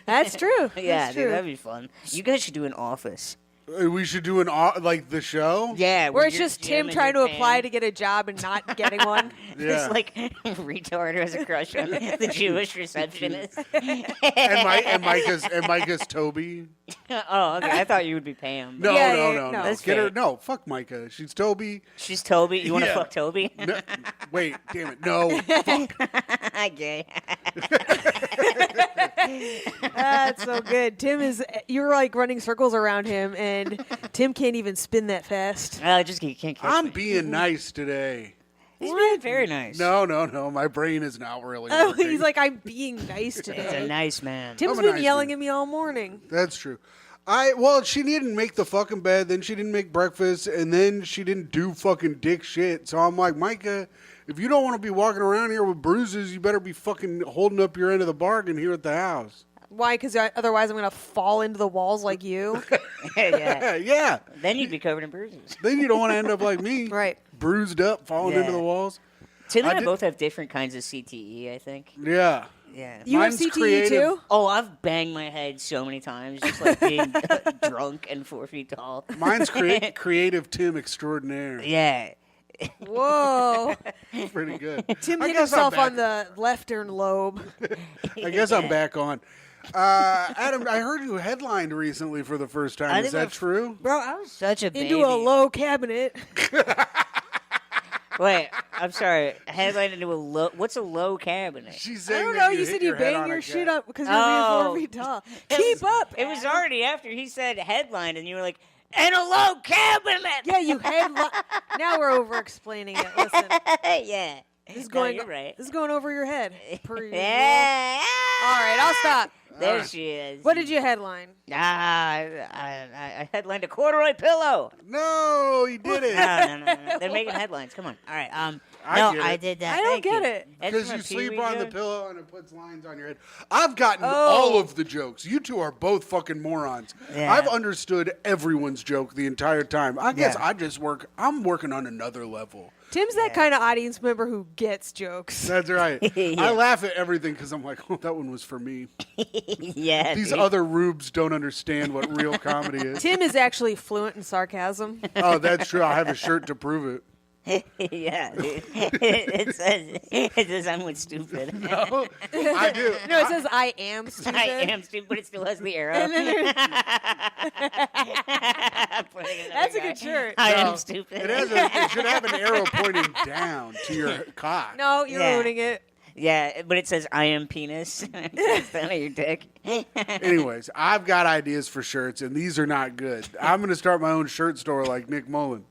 [SPEAKER 2] That's true.
[SPEAKER 9] Yeah,
[SPEAKER 2] That's
[SPEAKER 9] dude,
[SPEAKER 2] true.
[SPEAKER 9] that'd be fun. You guys should do an office.
[SPEAKER 1] We should do like the show.
[SPEAKER 9] Yeah,
[SPEAKER 2] Where
[SPEAKER 9] with
[SPEAKER 2] it's
[SPEAKER 9] your
[SPEAKER 2] just
[SPEAKER 9] Jim
[SPEAKER 2] Tim
[SPEAKER 9] and
[SPEAKER 2] trying to
[SPEAKER 9] your
[SPEAKER 2] apply
[SPEAKER 9] Pam.
[SPEAKER 2] to get a job and not getting one.
[SPEAKER 1] Yeah.
[SPEAKER 9] It's like retard who has a crush on the Jewish receptionist.
[SPEAKER 1] and Myka's Toby.
[SPEAKER 9] Oh, okay. I thought you would be Pam.
[SPEAKER 1] No,
[SPEAKER 2] Yeah,
[SPEAKER 1] no,
[SPEAKER 2] yeah,
[SPEAKER 1] no,
[SPEAKER 2] no.
[SPEAKER 1] no.
[SPEAKER 9] That's
[SPEAKER 1] Get her.
[SPEAKER 9] fair.
[SPEAKER 1] No, fuck Myka. She's Toby.
[SPEAKER 9] She's Toby. You want to
[SPEAKER 1] Yeah.
[SPEAKER 9] fuck Toby?
[SPEAKER 1] No, wait, damn it. No.
[SPEAKER 9] Gay.
[SPEAKER 2] That's so good. You're like running circles around him, and Tim can't even spin that fast.
[SPEAKER 9] Just you can't catch
[SPEAKER 1] I'm
[SPEAKER 9] me.
[SPEAKER 1] being nice today.
[SPEAKER 9] He's being very nice.
[SPEAKER 1] No. My brain is not really
[SPEAKER 2] Oh,
[SPEAKER 1] working.
[SPEAKER 2] he's like, I'm being nice
[SPEAKER 9] He's a
[SPEAKER 2] today.
[SPEAKER 9] nice man.
[SPEAKER 2] Tim's
[SPEAKER 1] I'm a
[SPEAKER 2] been
[SPEAKER 1] nice
[SPEAKER 2] yelling
[SPEAKER 1] man.
[SPEAKER 2] at me all morning.
[SPEAKER 1] That's true. She didn't make the fucking bed, then she didn't make breakfast, and then she didn't do fucking dick shit. So I'm like, Myka, if you don't want to be walking around here with bruises, you better be fucking holding up your end of the bargain here at the house.
[SPEAKER 2] Why? Because otherwise I'm going to fall into the walls like you.
[SPEAKER 9] Yeah.
[SPEAKER 1] Yeah.
[SPEAKER 9] Then you'd be covered in bruises.
[SPEAKER 1] Then you don't want to end up like me.
[SPEAKER 2] Right.
[SPEAKER 1] Bruised up, falling
[SPEAKER 9] Yeah.
[SPEAKER 1] into the walls.
[SPEAKER 9] Tim and
[SPEAKER 1] I
[SPEAKER 9] I
[SPEAKER 1] did-
[SPEAKER 9] both have different kinds of CTE, I think.
[SPEAKER 1] Yeah.
[SPEAKER 9] Yeah.
[SPEAKER 2] You
[SPEAKER 1] Mine's
[SPEAKER 2] have CTE
[SPEAKER 1] creative.
[SPEAKER 2] too?
[SPEAKER 9] Oh, I've banged my head so many times, just like being drunk and 4 feet tall.
[SPEAKER 1] Mine's creative Tim extraordinaire.
[SPEAKER 9] Yeah.
[SPEAKER 2] Whoa.
[SPEAKER 1] Pretty good.
[SPEAKER 2] Tim
[SPEAKER 1] I
[SPEAKER 2] hit
[SPEAKER 1] guess I'm
[SPEAKER 2] himself
[SPEAKER 1] back.
[SPEAKER 2] on the left lobe.
[SPEAKER 1] I guess I'm back on. Adam, I heard you headlined recently for the first time.
[SPEAKER 9] I
[SPEAKER 1] Is
[SPEAKER 9] think
[SPEAKER 1] that true?
[SPEAKER 9] Bro, I was such a baby.
[SPEAKER 2] Into a low cabinet.
[SPEAKER 9] Wait, I'm sorry. Headline into a low. What's a low cabinet?
[SPEAKER 1] She's
[SPEAKER 2] I
[SPEAKER 1] saying
[SPEAKER 2] don't
[SPEAKER 1] that
[SPEAKER 2] know. You
[SPEAKER 1] hit
[SPEAKER 2] said you
[SPEAKER 1] your head
[SPEAKER 2] bang
[SPEAKER 1] on
[SPEAKER 2] your
[SPEAKER 1] a
[SPEAKER 2] shit
[SPEAKER 1] cat.
[SPEAKER 2] up because you're
[SPEAKER 9] Oh.
[SPEAKER 2] being 4 feet tall.
[SPEAKER 9] It
[SPEAKER 2] Keep
[SPEAKER 9] was-
[SPEAKER 2] up.
[SPEAKER 9] It was
[SPEAKER 2] Adam.
[SPEAKER 9] already after he said headline, and you were like, and a low cabinet.
[SPEAKER 2] Yeah, you headline. Now we're over explaining it. Listen,
[SPEAKER 9] Yeah.
[SPEAKER 2] this is
[SPEAKER 9] No,
[SPEAKER 2] going.
[SPEAKER 9] you're right.
[SPEAKER 2] This is going over your head. Per usual.
[SPEAKER 9] Yeah.
[SPEAKER 2] All right, I'll stop.
[SPEAKER 9] There she is.
[SPEAKER 2] What did you headline?
[SPEAKER 9] I headlined a corduroy pillow.
[SPEAKER 1] No, he did it.
[SPEAKER 9] No. They're making headlines. Come on. All right.
[SPEAKER 1] I get it.
[SPEAKER 9] I did that.
[SPEAKER 2] I don't
[SPEAKER 9] Thank
[SPEAKER 2] get
[SPEAKER 9] you.
[SPEAKER 2] it.
[SPEAKER 9] It's
[SPEAKER 1] Because
[SPEAKER 9] from
[SPEAKER 1] you
[SPEAKER 9] a
[SPEAKER 1] sleep
[SPEAKER 9] Pee-wee
[SPEAKER 1] on the
[SPEAKER 9] joke.
[SPEAKER 1] pillow and it puts lines on your head. I've gotten
[SPEAKER 2] Oh.
[SPEAKER 1] all of the jokes. You two are both fucking morons.
[SPEAKER 9] Yeah.
[SPEAKER 1] I've understood everyone's joke the entire time. I guess
[SPEAKER 9] Yeah.
[SPEAKER 1] I'm working on another level.
[SPEAKER 2] Tim's that kind of audience member who gets jokes.
[SPEAKER 1] That's right.
[SPEAKER 9] Yeah.
[SPEAKER 1] I laugh at everything because I'm like, oh, that one was for me.
[SPEAKER 9] Yeah.
[SPEAKER 1] These
[SPEAKER 9] dude.
[SPEAKER 1] other rubes don't understand what real comedy is.
[SPEAKER 2] Tim is actually fluent in sarcasm.
[SPEAKER 1] Oh, that's true. I have a shirt to prove it.
[SPEAKER 9] Yeah, dude. It says I'm with stupid.
[SPEAKER 1] No, I do.
[SPEAKER 2] No, it says I am stupid.
[SPEAKER 9] I am stupid, but it still has the arrow.
[SPEAKER 2] And then there's-
[SPEAKER 9] Pointing at another
[SPEAKER 2] That's a
[SPEAKER 9] guy.
[SPEAKER 2] good shirt.
[SPEAKER 9] I
[SPEAKER 1] No,
[SPEAKER 9] am stupid.
[SPEAKER 1] It should have an arrow pointing down to your cock.
[SPEAKER 2] No, you're
[SPEAKER 9] Yeah.
[SPEAKER 2] ruining it.
[SPEAKER 9] Yeah, but it says I am penis. It's down at your dick.
[SPEAKER 1] Anyways, I've got ideas for shirts, and these are not good. I'm going to start my own shirt store like Nick Mullen.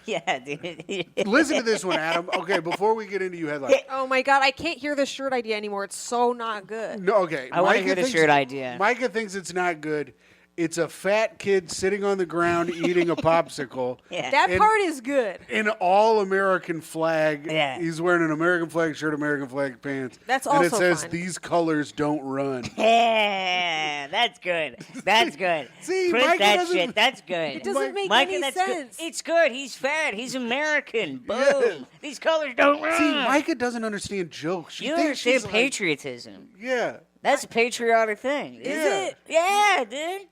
[SPEAKER 9] Yeah, dude.
[SPEAKER 1] Listen to this one, Adam. Okay, before we get into you headline.
[SPEAKER 2] Oh my god, I can't hear the shirt idea anymore. It's so not good.
[SPEAKER 1] No, okay.
[SPEAKER 9] I want to
[SPEAKER 1] Myka
[SPEAKER 9] hear the
[SPEAKER 1] thinks-
[SPEAKER 9] shirt idea.
[SPEAKER 1] Micah thinks it's not good. It's a fat kid sitting on the ground eating a popsicle.
[SPEAKER 9] Yeah.
[SPEAKER 2] That
[SPEAKER 1] And-
[SPEAKER 2] part is good.
[SPEAKER 1] An all-American flag.
[SPEAKER 9] Yeah.
[SPEAKER 1] He's wearing an American flag shirt, American flag pants.
[SPEAKER 2] That's
[SPEAKER 1] and it
[SPEAKER 2] also
[SPEAKER 1] says,
[SPEAKER 2] fine.
[SPEAKER 1] these colors don't run.
[SPEAKER 9] Yeah, that's good. That's good.
[SPEAKER 1] See,
[SPEAKER 9] Print
[SPEAKER 1] Micah
[SPEAKER 9] that
[SPEAKER 1] doesn't-
[SPEAKER 9] shit. That's good.
[SPEAKER 2] It doesn't make
[SPEAKER 9] Micah,
[SPEAKER 2] any
[SPEAKER 9] that's
[SPEAKER 2] sense.
[SPEAKER 9] Good. It's good. He's fat. He's American. Boom.
[SPEAKER 1] Yeah.
[SPEAKER 9] These colors don't run.
[SPEAKER 1] See, Micah doesn't understand jokes. She
[SPEAKER 9] you
[SPEAKER 1] thinks
[SPEAKER 9] understand
[SPEAKER 1] she's like-
[SPEAKER 9] patriotism.
[SPEAKER 1] yeah.
[SPEAKER 9] That's a patriotic thing.
[SPEAKER 1] Is it?
[SPEAKER 9] Yeah, dude.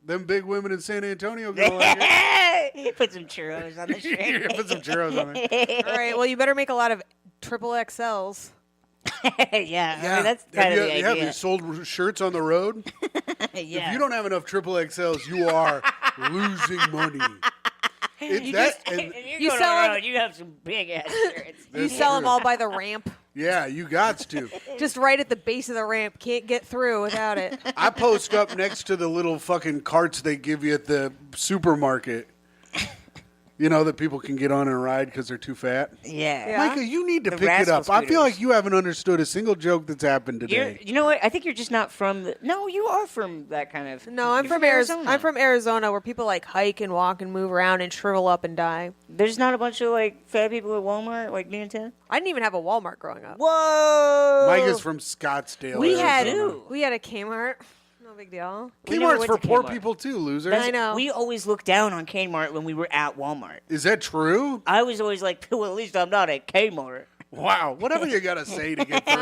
[SPEAKER 1] Them big women in San Antonio gonna like it.
[SPEAKER 9] Put some churros on the shirt.
[SPEAKER 1] Put some churros on it.
[SPEAKER 2] All right, well, you better make a lot of triple XLs.
[SPEAKER 9] Yeah, I mean, that's kind of the
[SPEAKER 1] have you
[SPEAKER 9] idea.
[SPEAKER 1] sold shirts on the road?
[SPEAKER 9] Yeah.
[SPEAKER 1] If you don't have enough triple XLs, you are losing money. It's that, and,
[SPEAKER 9] If you're
[SPEAKER 2] You
[SPEAKER 9] going
[SPEAKER 2] sell
[SPEAKER 9] on the
[SPEAKER 2] 'em-
[SPEAKER 9] road, you have some big ass shirts.
[SPEAKER 2] You sell them all by the ramp.
[SPEAKER 1] yeah, you got to.
[SPEAKER 2] Just right at the base of the ramp. Can't get through without it.
[SPEAKER 1] I post up next to the little fucking carts they give you at the supermarket. You know, that people can get on and ride because they're too fat.
[SPEAKER 9] Yeah.
[SPEAKER 2] Yeah.
[SPEAKER 1] Micah, you need to
[SPEAKER 9] The
[SPEAKER 1] pick it
[SPEAKER 9] rascal
[SPEAKER 1] up. I feel
[SPEAKER 9] scooters.
[SPEAKER 1] like you haven't understood a single joke that's happened today.
[SPEAKER 9] You know what? I think you're just not from the. No, you are from that kind of.
[SPEAKER 2] No, I'm
[SPEAKER 9] you're
[SPEAKER 2] from Arizona. I'm from Arizona, where people like hike and walk and move around and shrivel up and die.
[SPEAKER 9] There's not a bunch of like fat people at Walmart like me and Tim.
[SPEAKER 2] I didn't even have a Walmart growing up.
[SPEAKER 9] Whoa.
[SPEAKER 1] Micah's from Scottsdale.
[SPEAKER 2] We had
[SPEAKER 1] Arizona.
[SPEAKER 2] we had a Kmart. No big deal.
[SPEAKER 9] We never
[SPEAKER 1] Kmart's
[SPEAKER 9] went
[SPEAKER 1] for
[SPEAKER 9] to
[SPEAKER 1] poor
[SPEAKER 9] Kmart.
[SPEAKER 1] people too, losers.
[SPEAKER 2] I know.
[SPEAKER 9] We always looked down on Kmart when we were at Walmart.
[SPEAKER 1] Is that true?
[SPEAKER 9] I was always like, well, at least I'm not at Kmart.
[SPEAKER 1] Wow. Whatever you gotta say to get through.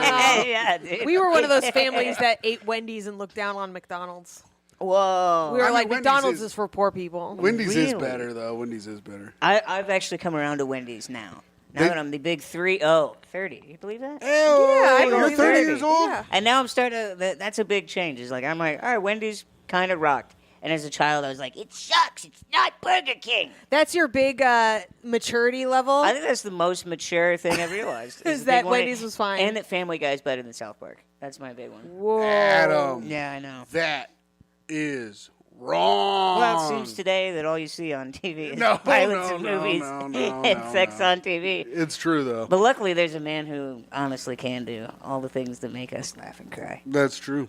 [SPEAKER 9] Yeah, dude.
[SPEAKER 2] We were one of those families that ate Wendy's and looked down on McDonald's.
[SPEAKER 9] Whoa.
[SPEAKER 2] We were
[SPEAKER 1] I mean,
[SPEAKER 2] like,
[SPEAKER 1] Wendy's
[SPEAKER 2] McDonald's
[SPEAKER 1] is-
[SPEAKER 2] is for poor people.
[SPEAKER 1] Wendy's is
[SPEAKER 9] Really?
[SPEAKER 1] better though. Wendy's is better.
[SPEAKER 9] I've actually come around to Wendy's now. Now
[SPEAKER 1] They-
[SPEAKER 9] that I'm the big 30. You believe that?
[SPEAKER 2] Yeah, I
[SPEAKER 1] you're
[SPEAKER 2] believe
[SPEAKER 1] 30
[SPEAKER 2] it.
[SPEAKER 1] years old?
[SPEAKER 2] Yeah.
[SPEAKER 9] And now I'm starting to. That's a big change. It's like I'm like, all right, Wendy's kind of rocked. And as a child, I was like, it sucks. It's not Burger King.
[SPEAKER 2] That's your big maturity level.
[SPEAKER 9] I think that's the most mature thing I realized.
[SPEAKER 2] Is
[SPEAKER 9] the
[SPEAKER 2] that
[SPEAKER 9] big one.
[SPEAKER 2] Wendy's was fine.
[SPEAKER 9] And that Family Guy is better than South Park. That's my big one.
[SPEAKER 2] Whoa.
[SPEAKER 1] Adam,
[SPEAKER 9] Yeah, I know.
[SPEAKER 1] that is wrong.
[SPEAKER 9] Well, it seems today that all you see on TV is
[SPEAKER 1] No,
[SPEAKER 9] violence
[SPEAKER 1] no,
[SPEAKER 9] in
[SPEAKER 1] no,
[SPEAKER 9] movies
[SPEAKER 1] no,
[SPEAKER 9] and
[SPEAKER 1] no,
[SPEAKER 9] sex
[SPEAKER 1] no.
[SPEAKER 9] on TV.
[SPEAKER 1] It's true though.
[SPEAKER 9] But luckily, there's a man who honestly can do all the things that make us laugh and cry.
[SPEAKER 1] That's true.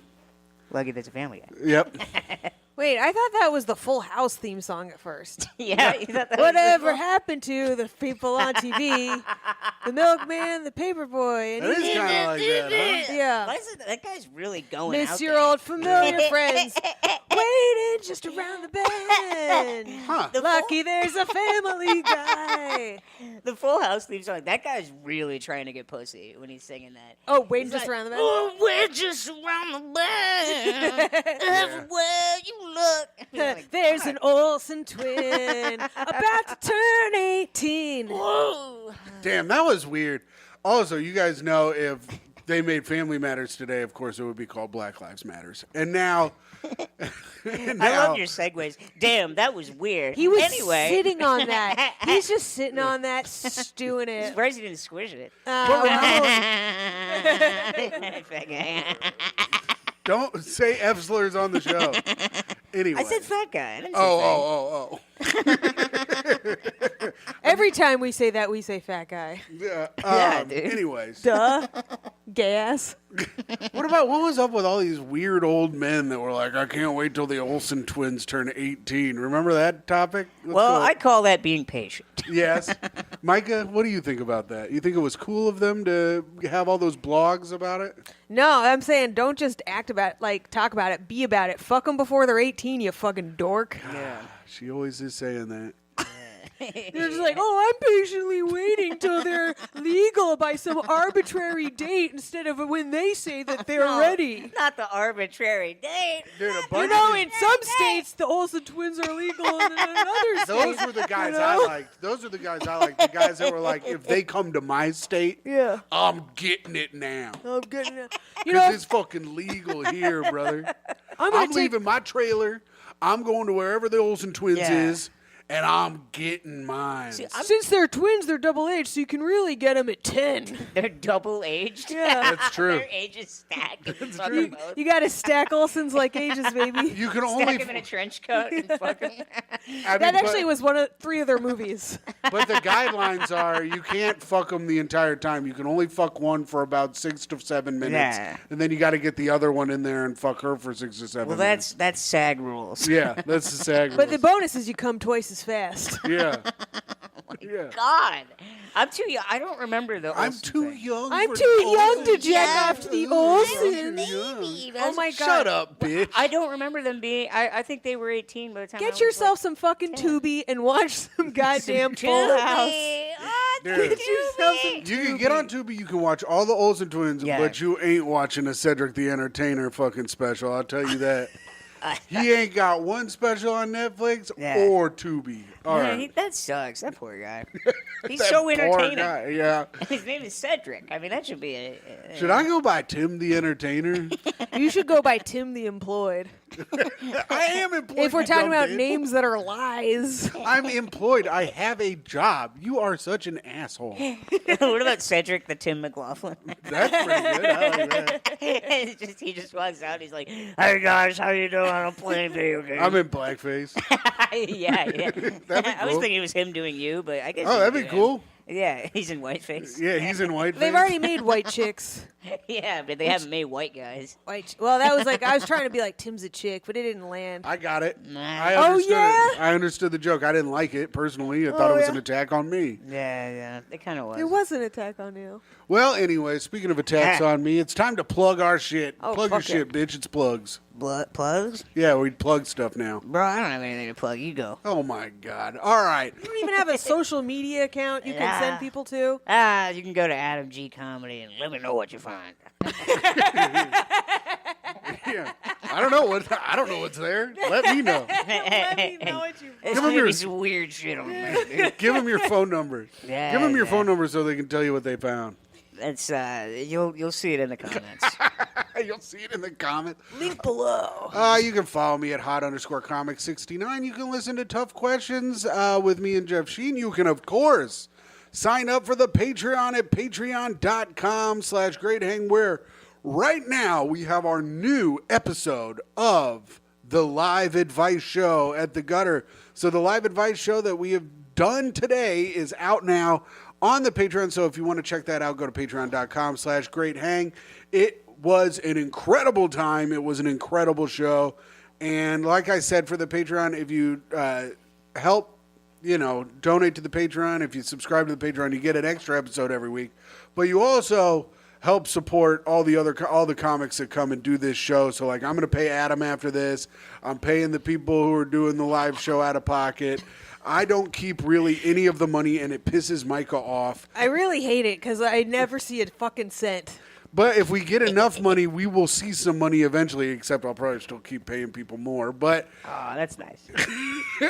[SPEAKER 9] Lucky there's a Family Guy.
[SPEAKER 1] Yep.
[SPEAKER 2] Wait, I thought that was the Full House theme song at first.
[SPEAKER 9] Yeah, you thought that was
[SPEAKER 2] Whatever happened to the people on TV? The milkman, the paperboy,
[SPEAKER 1] That
[SPEAKER 2] and
[SPEAKER 1] is kind of like that, huh?
[SPEAKER 2] yeah.
[SPEAKER 9] Why is it that guy's really going out
[SPEAKER 2] Miss
[SPEAKER 9] there?
[SPEAKER 2] your old familiar friends waiting just around the bend.
[SPEAKER 1] Huh.
[SPEAKER 2] Lucky there's a family guy.
[SPEAKER 9] The Full House theme song. That guy's really trying to get pussy when he's singing that.
[SPEAKER 2] Oh, waiting
[SPEAKER 9] He's
[SPEAKER 2] just
[SPEAKER 9] like,
[SPEAKER 2] around the bend.
[SPEAKER 9] "Oh, we're just around the bend. Everywhere you look." You're like,
[SPEAKER 2] There's
[SPEAKER 9] "God,
[SPEAKER 2] an Olsen twin about to turn 18.
[SPEAKER 9] whoa."
[SPEAKER 1] Damn, that was weird. Also, you guys know if they made Family Matters today, of course, it would be called Black Lives Matters. And now,
[SPEAKER 9] I love your segues. Damn, that was weird.
[SPEAKER 2] He was
[SPEAKER 9] anyway.
[SPEAKER 2] sitting on that. He's just sitting on that, stewing it.
[SPEAKER 9] Surprised he didn't squish it.
[SPEAKER 1] Don't say F slurs on the show. Anyway.
[SPEAKER 9] I said fat guy. I didn't say
[SPEAKER 1] Oh.
[SPEAKER 2] Every time we say that, we say fat guy.
[SPEAKER 1] Yeah.
[SPEAKER 9] Yeah, dude.
[SPEAKER 1] Anyways,
[SPEAKER 2] Duh. Gas.
[SPEAKER 1] what was up with all these weird old men that were like, I can't wait till the Olsen twins turn 18? Remember that topic? Let's
[SPEAKER 9] Well,
[SPEAKER 1] go.
[SPEAKER 9] I call that being patient.
[SPEAKER 1] Yes. Micah, what do you think about that? You think it was cool of them to have all those blogs about it?
[SPEAKER 2] No, I'm saying don't just act about talk about it, be about it. Fuck them before they're 18, you fucking dork.
[SPEAKER 9] Yeah.
[SPEAKER 1] She always is saying that.
[SPEAKER 2] They're just like, oh, I'm patiently waiting till they're legal by some arbitrary date instead of when they say that they're ready.
[SPEAKER 9] Not the arbitrary date.
[SPEAKER 1] Dude, a
[SPEAKER 2] You
[SPEAKER 1] bunch
[SPEAKER 2] know,
[SPEAKER 1] of
[SPEAKER 2] in some states, the Olsen twins are legal, and in another state,
[SPEAKER 1] those were the guys I liked. Those are the guys I liked. The guys that were like, if they come to my state,
[SPEAKER 2] Yeah.
[SPEAKER 1] I'm getting it now.
[SPEAKER 2] I'm getting it. You
[SPEAKER 1] Because
[SPEAKER 2] know,
[SPEAKER 1] it's fucking legal here, brother.
[SPEAKER 2] I'm gonna
[SPEAKER 1] I'm leaving my trailer. I'm going to wherever the Olsen twins
[SPEAKER 9] Yeah.
[SPEAKER 1] is, and I'm getting mine.
[SPEAKER 2] since they're twins, they're double aged, so you can really get them at 10.
[SPEAKER 9] They're double aged.
[SPEAKER 2] Yeah.
[SPEAKER 1] That's true.
[SPEAKER 9] Their ages stacked. You fuck
[SPEAKER 2] You,
[SPEAKER 9] them both.
[SPEAKER 2] you got to stack Olsen's like ages, baby.
[SPEAKER 1] You can
[SPEAKER 9] Stack
[SPEAKER 1] only.
[SPEAKER 9] them in a trench coat and fuck them.
[SPEAKER 1] I
[SPEAKER 2] That
[SPEAKER 1] mean,
[SPEAKER 2] actually was one of 3 of their movies.
[SPEAKER 1] But the guidelines are you can't fuck them the entire time. You can only fuck one for about 6 to 7 minutes,
[SPEAKER 9] Yeah.
[SPEAKER 1] and then you got to get the other one in there and fuck her for 6 to 7.
[SPEAKER 9] Well,
[SPEAKER 1] minutes.
[SPEAKER 9] that's SAG rules.
[SPEAKER 1] Yeah, that's the SAG.
[SPEAKER 2] But the
[SPEAKER 1] rules.
[SPEAKER 2] bonus is you come twice as fast.
[SPEAKER 1] Yeah. Yeah.
[SPEAKER 9] God, I'm too young. I don't remember the.
[SPEAKER 1] I'm
[SPEAKER 9] Olsen
[SPEAKER 1] too
[SPEAKER 9] thing.
[SPEAKER 1] young.
[SPEAKER 2] I'm
[SPEAKER 1] for
[SPEAKER 2] too
[SPEAKER 1] the
[SPEAKER 2] young to
[SPEAKER 1] Olsen.
[SPEAKER 2] jack off to the Olsens.
[SPEAKER 9] Baby,
[SPEAKER 2] Oh my god.
[SPEAKER 1] Shut up, bitch.
[SPEAKER 9] I don't remember them being. I think they were 18 by the time. I
[SPEAKER 2] Get
[SPEAKER 9] was
[SPEAKER 2] yourself some fucking Tubi and watch some goddamn Full
[SPEAKER 9] Tubi.
[SPEAKER 2] House.
[SPEAKER 9] Oh,
[SPEAKER 1] Dude.
[SPEAKER 2] Get yourself some
[SPEAKER 1] You can get on Tubi. You can watch all the Olsen twins,
[SPEAKER 9] Yeah.
[SPEAKER 1] but you ain't watching a Cedric the Entertainer fucking special. I'll tell you that. He ain't got one special on Netflix
[SPEAKER 9] Yeah.
[SPEAKER 1] or Tubi. All
[SPEAKER 9] Man,
[SPEAKER 1] right.
[SPEAKER 9] that sucks. That poor guy. He's
[SPEAKER 1] That
[SPEAKER 9] so
[SPEAKER 1] poor
[SPEAKER 9] entertaining.
[SPEAKER 1] guy, yeah.
[SPEAKER 9] His name is Cedric. I mean, that should be a.
[SPEAKER 1] Should I go by Tim the Entertainer?
[SPEAKER 2] You should go by Tim the Employed.
[SPEAKER 1] I am employed.
[SPEAKER 2] If we're
[SPEAKER 1] you
[SPEAKER 2] talking
[SPEAKER 1] dumb
[SPEAKER 2] about
[SPEAKER 1] bitch.
[SPEAKER 2] names that are lies.
[SPEAKER 1] I'm employed. I have a job. You are such an asshole.
[SPEAKER 9] What about Cedric the Tim McLaughlin?
[SPEAKER 1] That's pretty good. I like that.
[SPEAKER 9] He just walks out. He's like, "Hey guys, how you doing? I'm playing video games."
[SPEAKER 1] I'm in blackface.
[SPEAKER 9] yeah.
[SPEAKER 1] That'd be
[SPEAKER 9] I was
[SPEAKER 1] cool.
[SPEAKER 9] thinking it was him doing you, but I guess.
[SPEAKER 1] Oh,
[SPEAKER 9] you
[SPEAKER 1] that'd
[SPEAKER 9] could
[SPEAKER 1] be
[SPEAKER 9] do him.
[SPEAKER 1] cool.
[SPEAKER 9] Yeah, he's in whiteface.
[SPEAKER 1] Yeah, he's in whiteface.
[SPEAKER 2] They've already made white chicks.
[SPEAKER 9] Yeah, but they haven't made white guys.
[SPEAKER 2] Well, that was like I was trying to be like Tim's a chick, but it didn't land.
[SPEAKER 1] I got it.
[SPEAKER 9] Nah.
[SPEAKER 1] I
[SPEAKER 2] Oh,
[SPEAKER 1] understood
[SPEAKER 2] yeah?
[SPEAKER 1] it. I understood the joke. I didn't like it personally. I thought it was
[SPEAKER 2] yeah?
[SPEAKER 1] an attack on me.
[SPEAKER 9] Yeah, it kind of was.
[SPEAKER 2] It was an attack on you.
[SPEAKER 1] Well, anyway, speaking of attacks on me, it's time to plug our shit.
[SPEAKER 2] Oh,
[SPEAKER 1] plug your
[SPEAKER 2] fuck it.
[SPEAKER 1] shit, bitch. It's plugs.
[SPEAKER 9] Plugs?
[SPEAKER 1] Yeah, we plug stuff now.
[SPEAKER 9] Bro, I don't have anything to plug. You go.
[SPEAKER 1] Oh my God! All right.
[SPEAKER 2] You don't even have a social media account you can send people to.
[SPEAKER 9] You can go to Adam G Comedy and let me know what you find.
[SPEAKER 1] Yeah. I don't know what's there. Let me know.
[SPEAKER 2] Let me know what you.
[SPEAKER 9] It's
[SPEAKER 1] Give 'em
[SPEAKER 9] gonna
[SPEAKER 1] your-
[SPEAKER 9] be some weird shit on there, dude.
[SPEAKER 1] Give them your phone number.
[SPEAKER 9] Yeah,
[SPEAKER 1] Give them your
[SPEAKER 9] yeah.
[SPEAKER 1] phone number so they can tell you what they found.
[SPEAKER 9] That's you'll see it in the comments.
[SPEAKER 1] You'll see it in the comments.
[SPEAKER 2] Link below.
[SPEAKER 1] You can follow me at hot_comic69. You can listen to Tough Questions with me and Jeff Sheen. You can, of course, sign up for the Patreon at patreon.com/greathang, where right now we have our new episode of the Live Advice Show at the Gutter. So the Live Advice Show that we have done today is out now on the Patreon. So if you want to check that out, go to patreon.com/greathang. It was an incredible time. It was an incredible show. And like I said, for the Patreon, if you help, donate to the Patreon, if you subscribe to the Patreon, you get an extra episode every week. But you also help support all the comics that come and do this show. So like, I'm going to pay Adam after this. I'm paying the people who are doing the live show out of pocket. I don't keep really any of the money, and it pisses Myka off.
[SPEAKER 2] I really hate it because I never see a fucking cent.
[SPEAKER 1] But if we get enough money, we will see some money eventually, except I'll probably still keep paying people more. But
[SPEAKER 9] Oh, that's nice.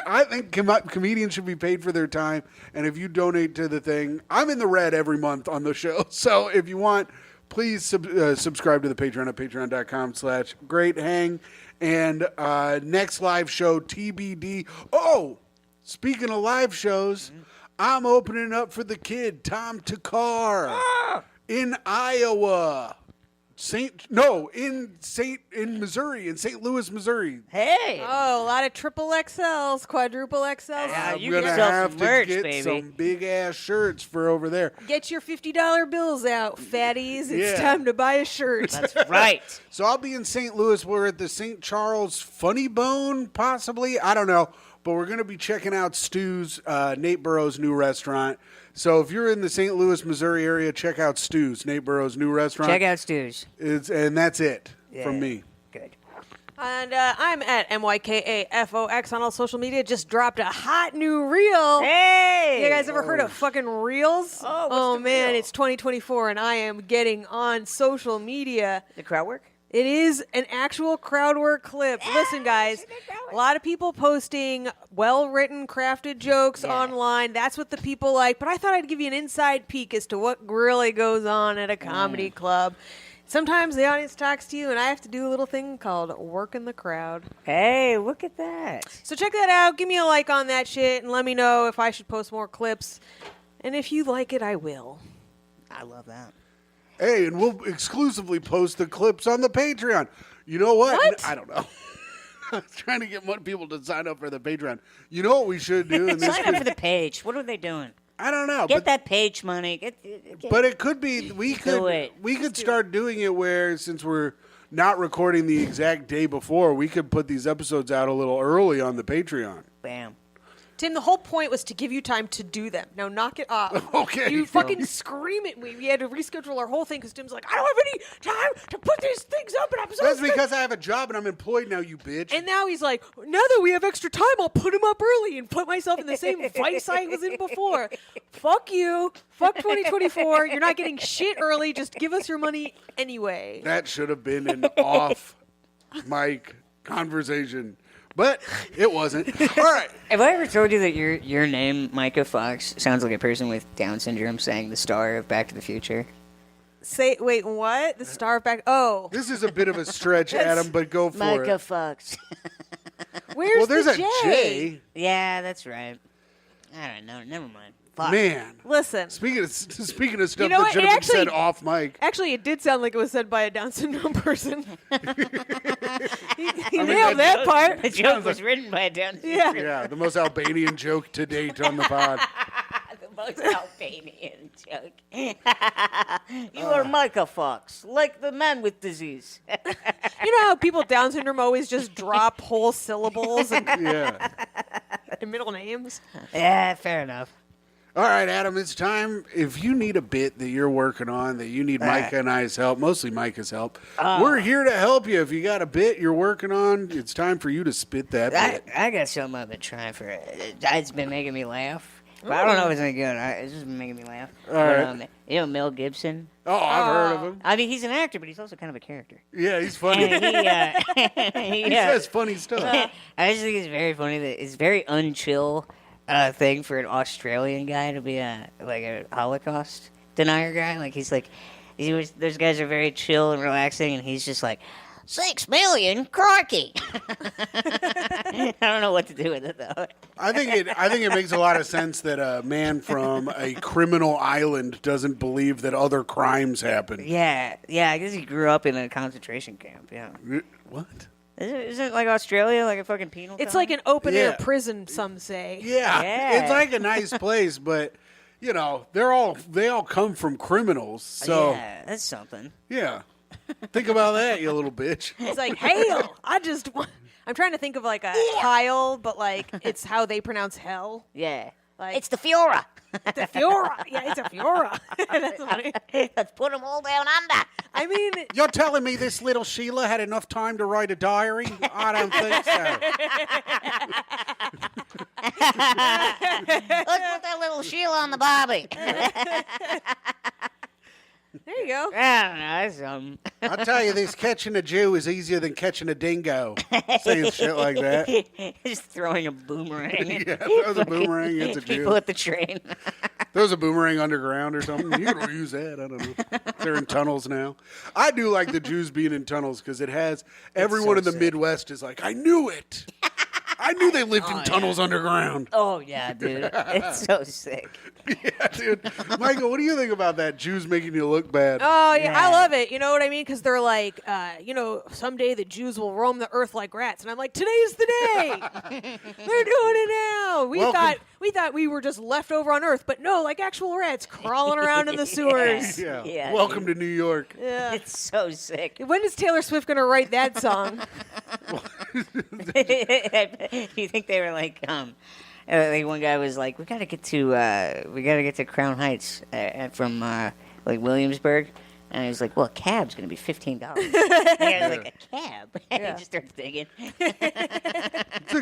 [SPEAKER 1] I think comedians should be paid for their time. And if you donate to the thing, I'm in the red every month on the show. So if you want, please subscribe to the Patreon at patreon.com/greathang. And next live show, TBD. Oh, speaking of live shows, I'm opening up for the kid, Tom Takar. In Iowa, in Missouri, in St. Louis, Missouri.
[SPEAKER 9] Hey.
[SPEAKER 2] Oh, a lot of triple XLs, quadruple XLs.
[SPEAKER 9] Yeah,
[SPEAKER 1] I'm
[SPEAKER 9] you
[SPEAKER 1] gonna
[SPEAKER 9] can sell
[SPEAKER 1] have
[SPEAKER 9] some
[SPEAKER 1] to
[SPEAKER 9] merch,
[SPEAKER 1] get
[SPEAKER 9] baby.
[SPEAKER 1] some big ass shirts for over there.
[SPEAKER 2] Get your $50 bills out, fatties. It's
[SPEAKER 1] Yeah.
[SPEAKER 2] time to buy a shirt.
[SPEAKER 9] That's right.
[SPEAKER 1] So I'll be in St. Louis. We're at the St. Charles Funny Bone, possibly. I don't know, but we're gonna be checking out Stu's, Nate Burrows' new restaurant. So if you're in the St. Louis, Missouri area, check out Stu's, Nate Burrows' new restaurant.
[SPEAKER 9] Check out Stu's.
[SPEAKER 1] And that's it from me.
[SPEAKER 9] Good.
[SPEAKER 2] And I'm at MYKAFOX on all social media. Just dropped a hot new reel.
[SPEAKER 9] Hey.
[SPEAKER 2] You guys ever heard of fucking reels?
[SPEAKER 9] Oh, what's the
[SPEAKER 2] man,
[SPEAKER 9] reel?
[SPEAKER 2] it's 2024 and I am getting on social media.
[SPEAKER 9] The crowd work?
[SPEAKER 2] It is an actual crowd work clip. Listen, guys, a lot of people posting well-written, crafted jokes online. That's what the people like. But I thought I'd give you an inside peek as to what really goes on at a comedy club. Sometimes the audience talks to you, and I have to do a little thing called working the crowd.
[SPEAKER 9] Hey, look at that.
[SPEAKER 2] So check that out. Give me a like on that shit, and let me know if I should post more clips. And if you like it, I will.
[SPEAKER 9] I love that.
[SPEAKER 1] Hey, and we'll exclusively post the clips on the Patreon. You know what?
[SPEAKER 2] What?
[SPEAKER 1] I don't know. I was trying to get more people to sign up for the Patreon. You know what we should do? In this
[SPEAKER 9] Sign up for the page. What are they doing?
[SPEAKER 1] I don't know.
[SPEAKER 9] Get
[SPEAKER 1] but,
[SPEAKER 9] that page money. Get
[SPEAKER 1] but it could be, we
[SPEAKER 9] it.
[SPEAKER 1] could start doing it where, since we're not recording the exact day before, we could put these episodes out a little early on the Patreon.
[SPEAKER 9] Bam.
[SPEAKER 2] Tim, the whole point was to give you time to do them. Now knock it off.
[SPEAKER 1] Okay.
[SPEAKER 2] You fucking scream at me. We had to reschedule our whole thing because Tim's like, I don't have any time to put these things up, and I'm so
[SPEAKER 1] That's
[SPEAKER 2] stressed."
[SPEAKER 1] because I have a job and I'm employed now, you bitch.
[SPEAKER 2] And now he's like, now that we have extra time, I'll put them up early and put myself in the same vice I was in before. Fuck you. Fuck 2024. You're not getting shit early. Just give us your money anyway.
[SPEAKER 1] That should have been an off mic conversation. But it wasn't. All right.
[SPEAKER 9] Have I ever told you that your name, Myka Fox, sounds like a person with Down syndrome saying the star of Back to the Future?
[SPEAKER 2] Say, wait, what? The star of back. Oh,
[SPEAKER 1] This is a bit of a stretch, Adam, but go for
[SPEAKER 9] Myka
[SPEAKER 1] it.
[SPEAKER 9] fucks.
[SPEAKER 2] where's
[SPEAKER 1] Well, there's
[SPEAKER 2] the
[SPEAKER 1] a
[SPEAKER 2] J?
[SPEAKER 1] J.
[SPEAKER 9] Yeah, that's right. I don't know. Never mind. Fuck.
[SPEAKER 1] Man.
[SPEAKER 2] Listen.
[SPEAKER 1] Speaking of stuff
[SPEAKER 2] know
[SPEAKER 1] that
[SPEAKER 2] what?
[SPEAKER 1] should
[SPEAKER 2] It
[SPEAKER 1] have been
[SPEAKER 2] actually-
[SPEAKER 1] said off mic.
[SPEAKER 2] Actually, it did sound like it was said by a Down syndrome person. he
[SPEAKER 1] mean,
[SPEAKER 2] nailed that part.
[SPEAKER 9] The joke was written by a Down syndrome.
[SPEAKER 2] Yeah.
[SPEAKER 1] Yeah, the most Albanian joke to date on the pod.
[SPEAKER 9] The most Albanian joke. You are Myka fucks, like the man with disease.
[SPEAKER 2] You know how people with Down syndrome always just drop whole syllables and,
[SPEAKER 1] Yeah.
[SPEAKER 2] and middle names?
[SPEAKER 9] Yeah, fair enough.
[SPEAKER 1] All right, Adam, it's time. If you need a bit that you're working on, that you need Myka and I's help, mostly Micah's help, we're here to help you. If you got a bit you're working on, it's time for you to spit that bit.
[SPEAKER 9] I got something I've been trying for. It's been making me laugh. But I don't know if it's any good. It's just been making me laugh.
[SPEAKER 1] All right.
[SPEAKER 9] You know Mel Gibson?
[SPEAKER 1] Oh, I've heard of him.
[SPEAKER 9] I mean, he's an actor, but he's also kind of a character.
[SPEAKER 1] Yeah, he's funny.
[SPEAKER 9] And
[SPEAKER 1] He says funny stuff.
[SPEAKER 9] I just think it's very funny that it's very unchill thing for an Australian guy to be a Holocaust denier guy. Like those guys are very chill and relaxing, and he's just like, 6 million, crikey. I don't know what to do with it though.
[SPEAKER 1] I think it makes a lot of sense that a man from a criminal island doesn't believe that other crimes happen.
[SPEAKER 9] Yeah, I guess he grew up in a concentration camp. Yeah,
[SPEAKER 1] What?
[SPEAKER 9] isn't it like Australia like a fucking penal?
[SPEAKER 2] It's
[SPEAKER 9] colony?
[SPEAKER 2] like an open air
[SPEAKER 1] Yeah.
[SPEAKER 2] prison, some say.
[SPEAKER 1] Yeah,
[SPEAKER 9] Yeah.
[SPEAKER 1] it's like a nice place, but you know they all come from criminals. So
[SPEAKER 9] yeah, that's something.
[SPEAKER 1] yeah. Think about that, you little bitch.
[SPEAKER 2] It's like, hail! I'm trying to think of like a Kyle, but like it's how they pronounce hell.
[SPEAKER 9] Yeah,
[SPEAKER 2] Like
[SPEAKER 9] it's the Fiora.
[SPEAKER 2] the Fiora. Yeah, it's a Fiora. That's what
[SPEAKER 9] Let's put them all down under.
[SPEAKER 2] I mean,
[SPEAKER 1] You're telling me this little Sheila had enough time to write a diary? I don't think so.
[SPEAKER 9] Let's put that little Sheila on the Bobby.
[SPEAKER 2] there you go.
[SPEAKER 9] I don't know. That's something.
[SPEAKER 1] I'll tell you, this catching a Jew is easier than catching a dingo. Saying shit like that.
[SPEAKER 9] Just throwing a boomerang.
[SPEAKER 1] Yeah, throws a boomerang, it's a
[SPEAKER 9] People
[SPEAKER 1] Jew.
[SPEAKER 9] at the train.
[SPEAKER 1] Throws a boomerang underground or something. You can use that. I don't know. They're in tunnels now. I do like the Jews being in tunnels because it has everyone
[SPEAKER 9] so
[SPEAKER 1] in the
[SPEAKER 9] sick.
[SPEAKER 1] Midwest is like, I knew it. I knew they lived in tunnels underground.
[SPEAKER 9] Oh yeah, dude. It's so sick.
[SPEAKER 1] Yeah, dude. Michael, what do you think about that? Jews making you look bad.
[SPEAKER 2] Oh yeah, I
[SPEAKER 9] Yeah.
[SPEAKER 2] love it. You know what I mean? Because they're like, someday the Jews will roam the earth like rats, and I'm like, today's the day. They're doing it now. We
[SPEAKER 1] Welcome.
[SPEAKER 2] thought we were just left over on Earth, but no, like actual rats crawling around in the sewers.
[SPEAKER 1] Yeah.
[SPEAKER 9] Yeah,
[SPEAKER 1] Welcome to New York.
[SPEAKER 2] Yeah.
[SPEAKER 9] It's so sick.
[SPEAKER 2] When is Taylor Swift gonna write that song?
[SPEAKER 9] You think they were like one guy was like, we gotta get to Crown Heights from like Williamsburg, and he was like, well, a cab's gonna be $15. And I was like, a cab? And
[SPEAKER 2] Yeah.
[SPEAKER 9] he just started thinking.
[SPEAKER 1] It's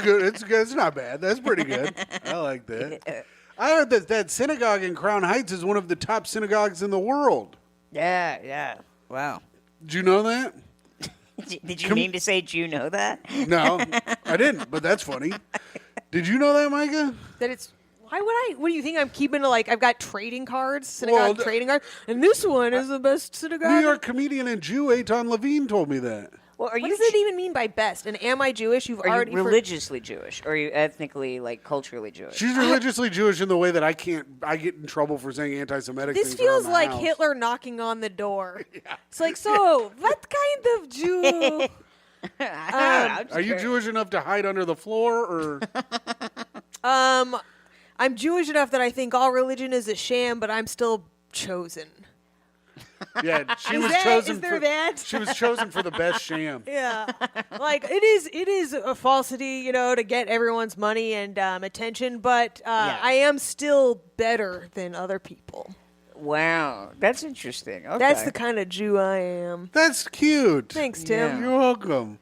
[SPEAKER 1] good. It's not bad. That's pretty good. I like that. I heard that synagogue in Crown Heights is one of the top synagogues in the world.
[SPEAKER 9] Yeah. Wow.
[SPEAKER 1] Did you know that?
[SPEAKER 9] Did you mean to say, do you know that?
[SPEAKER 1] No, I didn't, but that's funny. Did you know that, Micah?
[SPEAKER 2] That it's. Why would I? What do you think? I'm keeping I've got trading cards, synagogue
[SPEAKER 1] Well,
[SPEAKER 2] trading cards, and this one is the best synagogue.
[SPEAKER 1] New York comedian and Jew Eitan Levine told me that.
[SPEAKER 9] Well, are
[SPEAKER 2] What
[SPEAKER 9] you
[SPEAKER 2] does it even mean by best? And am I Jewish? You've
[SPEAKER 9] are
[SPEAKER 2] already
[SPEAKER 9] you religiously Jewish, or are you ethnically, like, culturally Jewish?
[SPEAKER 1] She's religiously Jewish in the way that I get in trouble for saying anti-Semitic
[SPEAKER 2] This
[SPEAKER 1] things.
[SPEAKER 2] feels
[SPEAKER 1] around the
[SPEAKER 2] like
[SPEAKER 1] house.
[SPEAKER 2] Hitler knocking on the door. It's like, so what kind of Jew?
[SPEAKER 1] Are you Jewish enough to hide under the floor, or
[SPEAKER 2] I'm Jewish enough that I think all religion is a sham, but I'm still chosen.
[SPEAKER 1] yeah? She
[SPEAKER 2] Is
[SPEAKER 1] was
[SPEAKER 2] that-
[SPEAKER 1] chosen
[SPEAKER 2] is there
[SPEAKER 1] for
[SPEAKER 2] that?
[SPEAKER 1] She was chosen for the best sham.
[SPEAKER 2] Yeah, like it is a falsity, to get everyone's money and attention, but I am still better than other people.
[SPEAKER 9] Wow, that's interesting. Okay.
[SPEAKER 2] That's the kind of Jew I am.
[SPEAKER 1] That's cute.
[SPEAKER 2] Thanks, Tim.
[SPEAKER 1] You're welcome.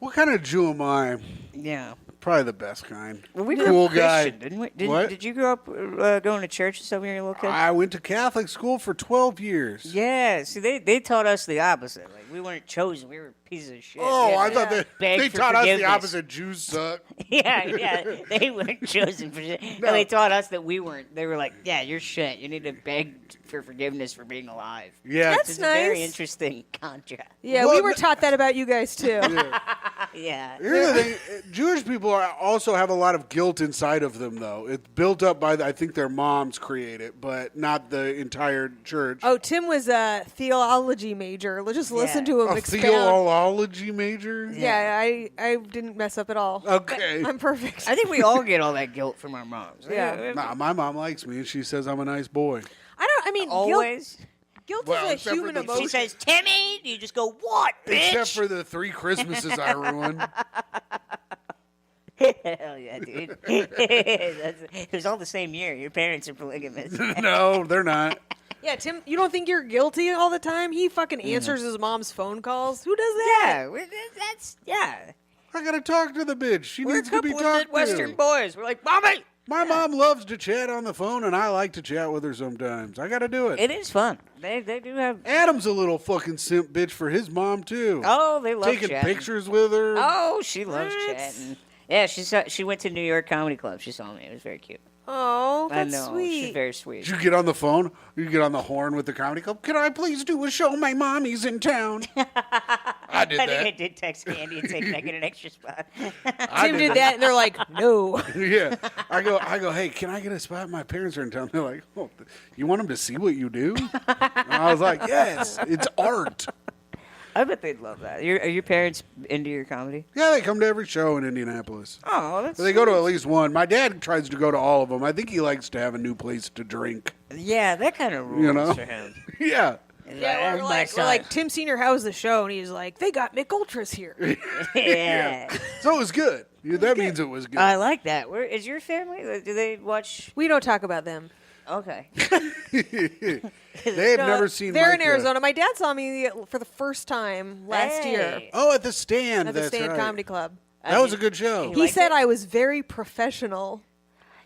[SPEAKER 1] What kind of Jew am I?
[SPEAKER 9] yeah.
[SPEAKER 1] Probably the best kind.
[SPEAKER 9] Well, we
[SPEAKER 1] Cool
[SPEAKER 9] grew up
[SPEAKER 1] guy.
[SPEAKER 9] Christian, didn't we?
[SPEAKER 1] What?
[SPEAKER 9] Did you grow up going to church and stuff when you were a little kid?
[SPEAKER 1] I went to Catholic school for 12 years.
[SPEAKER 9] Yeah, see, they taught us the opposite. Like, we weren't chosen. We were pieces of shit.
[SPEAKER 1] Oh,
[SPEAKER 9] We had
[SPEAKER 1] I
[SPEAKER 9] to
[SPEAKER 1] thought
[SPEAKER 9] beg
[SPEAKER 1] they
[SPEAKER 9] for
[SPEAKER 1] taught us the
[SPEAKER 9] forgiveness.
[SPEAKER 1] opposite. Jews suck.
[SPEAKER 9] Yeah. They weren't chosen for shit. No, they taught us that we weren't. They were like, yeah, you're shit. You need to beg for forgiveness for being alive.
[SPEAKER 1] Yeah.
[SPEAKER 2] That's
[SPEAKER 9] It's a very
[SPEAKER 2] nice.
[SPEAKER 9] interesting contrast.
[SPEAKER 2] Yeah,
[SPEAKER 1] Well,
[SPEAKER 2] we were taught that about you guys too.
[SPEAKER 9] Yeah.
[SPEAKER 1] Here's the thing: Jewish people also have a lot of guilt inside of them, though. It's built up by, I think, their moms create it, but not the entire church.
[SPEAKER 2] Oh, Tim was a theology major. Just listen to him
[SPEAKER 1] A
[SPEAKER 2] expound.
[SPEAKER 1] theology major.
[SPEAKER 2] Yeah, I didn't mess up at all.
[SPEAKER 1] Okay.
[SPEAKER 2] I'm perfect.
[SPEAKER 9] I think we all get all that guilt from our moms.
[SPEAKER 2] Yeah.
[SPEAKER 1] Nah, my mom likes me, and she says I'm a nice boy.
[SPEAKER 2] I mean,
[SPEAKER 9] Always.
[SPEAKER 2] guilt
[SPEAKER 1] Well,
[SPEAKER 2] is a
[SPEAKER 1] except for
[SPEAKER 2] human
[SPEAKER 1] the-
[SPEAKER 2] emotion.
[SPEAKER 9] She says, Timmy, you just go, what, bitch?
[SPEAKER 1] Except for the 3 Christmases I ruined.
[SPEAKER 9] Hell yeah, dude. It was all the same year. Your parents are polygamous.
[SPEAKER 1] No, they're not.
[SPEAKER 2] Yeah, Tim, you don't think you're guilty all the time? He fucking answers his mom's phone calls. Who does that?
[SPEAKER 9] Yeah.
[SPEAKER 1] I gotta talk to the bitch. She
[SPEAKER 9] We're a
[SPEAKER 1] needs to be
[SPEAKER 9] couple of
[SPEAKER 1] talked
[SPEAKER 9] Midwestern
[SPEAKER 1] to.
[SPEAKER 9] boys. We're like, Mommy!
[SPEAKER 1] My mom loves to chat on the phone, and I like to chat with her sometimes. I gotta do it.
[SPEAKER 9] It is fun. They do have.
[SPEAKER 1] Adam's a little fucking simp bitch for his mom too.
[SPEAKER 9] Oh, they love
[SPEAKER 1] Taking
[SPEAKER 9] chatting.
[SPEAKER 1] pictures with her.
[SPEAKER 9] Oh, she loves chatting. Yeah, she went to New York Comedy Club. She saw me. It was very cute.
[SPEAKER 2] Oh,
[SPEAKER 9] I
[SPEAKER 2] that's
[SPEAKER 9] know.
[SPEAKER 2] sweet.
[SPEAKER 9] She's very sweet.
[SPEAKER 1] Did you get on the phone? You get on the horn with the comedy club? Can I please do a show? My mommy's in town. I did
[SPEAKER 9] I
[SPEAKER 1] that.
[SPEAKER 9] think I did text Candy and say, can I get an extra spot?
[SPEAKER 1] I
[SPEAKER 2] Tim did that, and they're like, no.
[SPEAKER 1] Yeah. I go, hey, can I get a spot? My parents are in town. They're like, oh, you want them to see what you do? And I was like, yes, it's art.
[SPEAKER 9] I bet they'd love that. Are your parents into your comedy?
[SPEAKER 1] Yeah, they come to every show in Indianapolis.
[SPEAKER 9] Oh, that's
[SPEAKER 1] They go to at least one. My dad tries to go to all of them. I think he likes to have a new place to drink.
[SPEAKER 9] Yeah, that kind of rules
[SPEAKER 1] You know?
[SPEAKER 9] for him.
[SPEAKER 1] Yeah.
[SPEAKER 2] Yeah, we're like, Tim Senior, how's the show? And he's like, they got Mick Ultras here.
[SPEAKER 9] Yeah.
[SPEAKER 1] So it was good. That means it was good.
[SPEAKER 9] I like that. Where is your family? Do they watch?
[SPEAKER 2] We don't talk about them.
[SPEAKER 9] Okay.
[SPEAKER 1] They had never seen
[SPEAKER 2] They're in
[SPEAKER 1] Myka.
[SPEAKER 2] Arizona. My dad saw me for the first time last year
[SPEAKER 9] Hey.
[SPEAKER 1] Oh, at the stand.
[SPEAKER 2] at the
[SPEAKER 1] That's
[SPEAKER 2] Stand
[SPEAKER 1] right.
[SPEAKER 2] Comedy Club.
[SPEAKER 1] That was a good show.
[SPEAKER 2] He
[SPEAKER 9] liked
[SPEAKER 2] said
[SPEAKER 9] it?
[SPEAKER 2] I was very professional.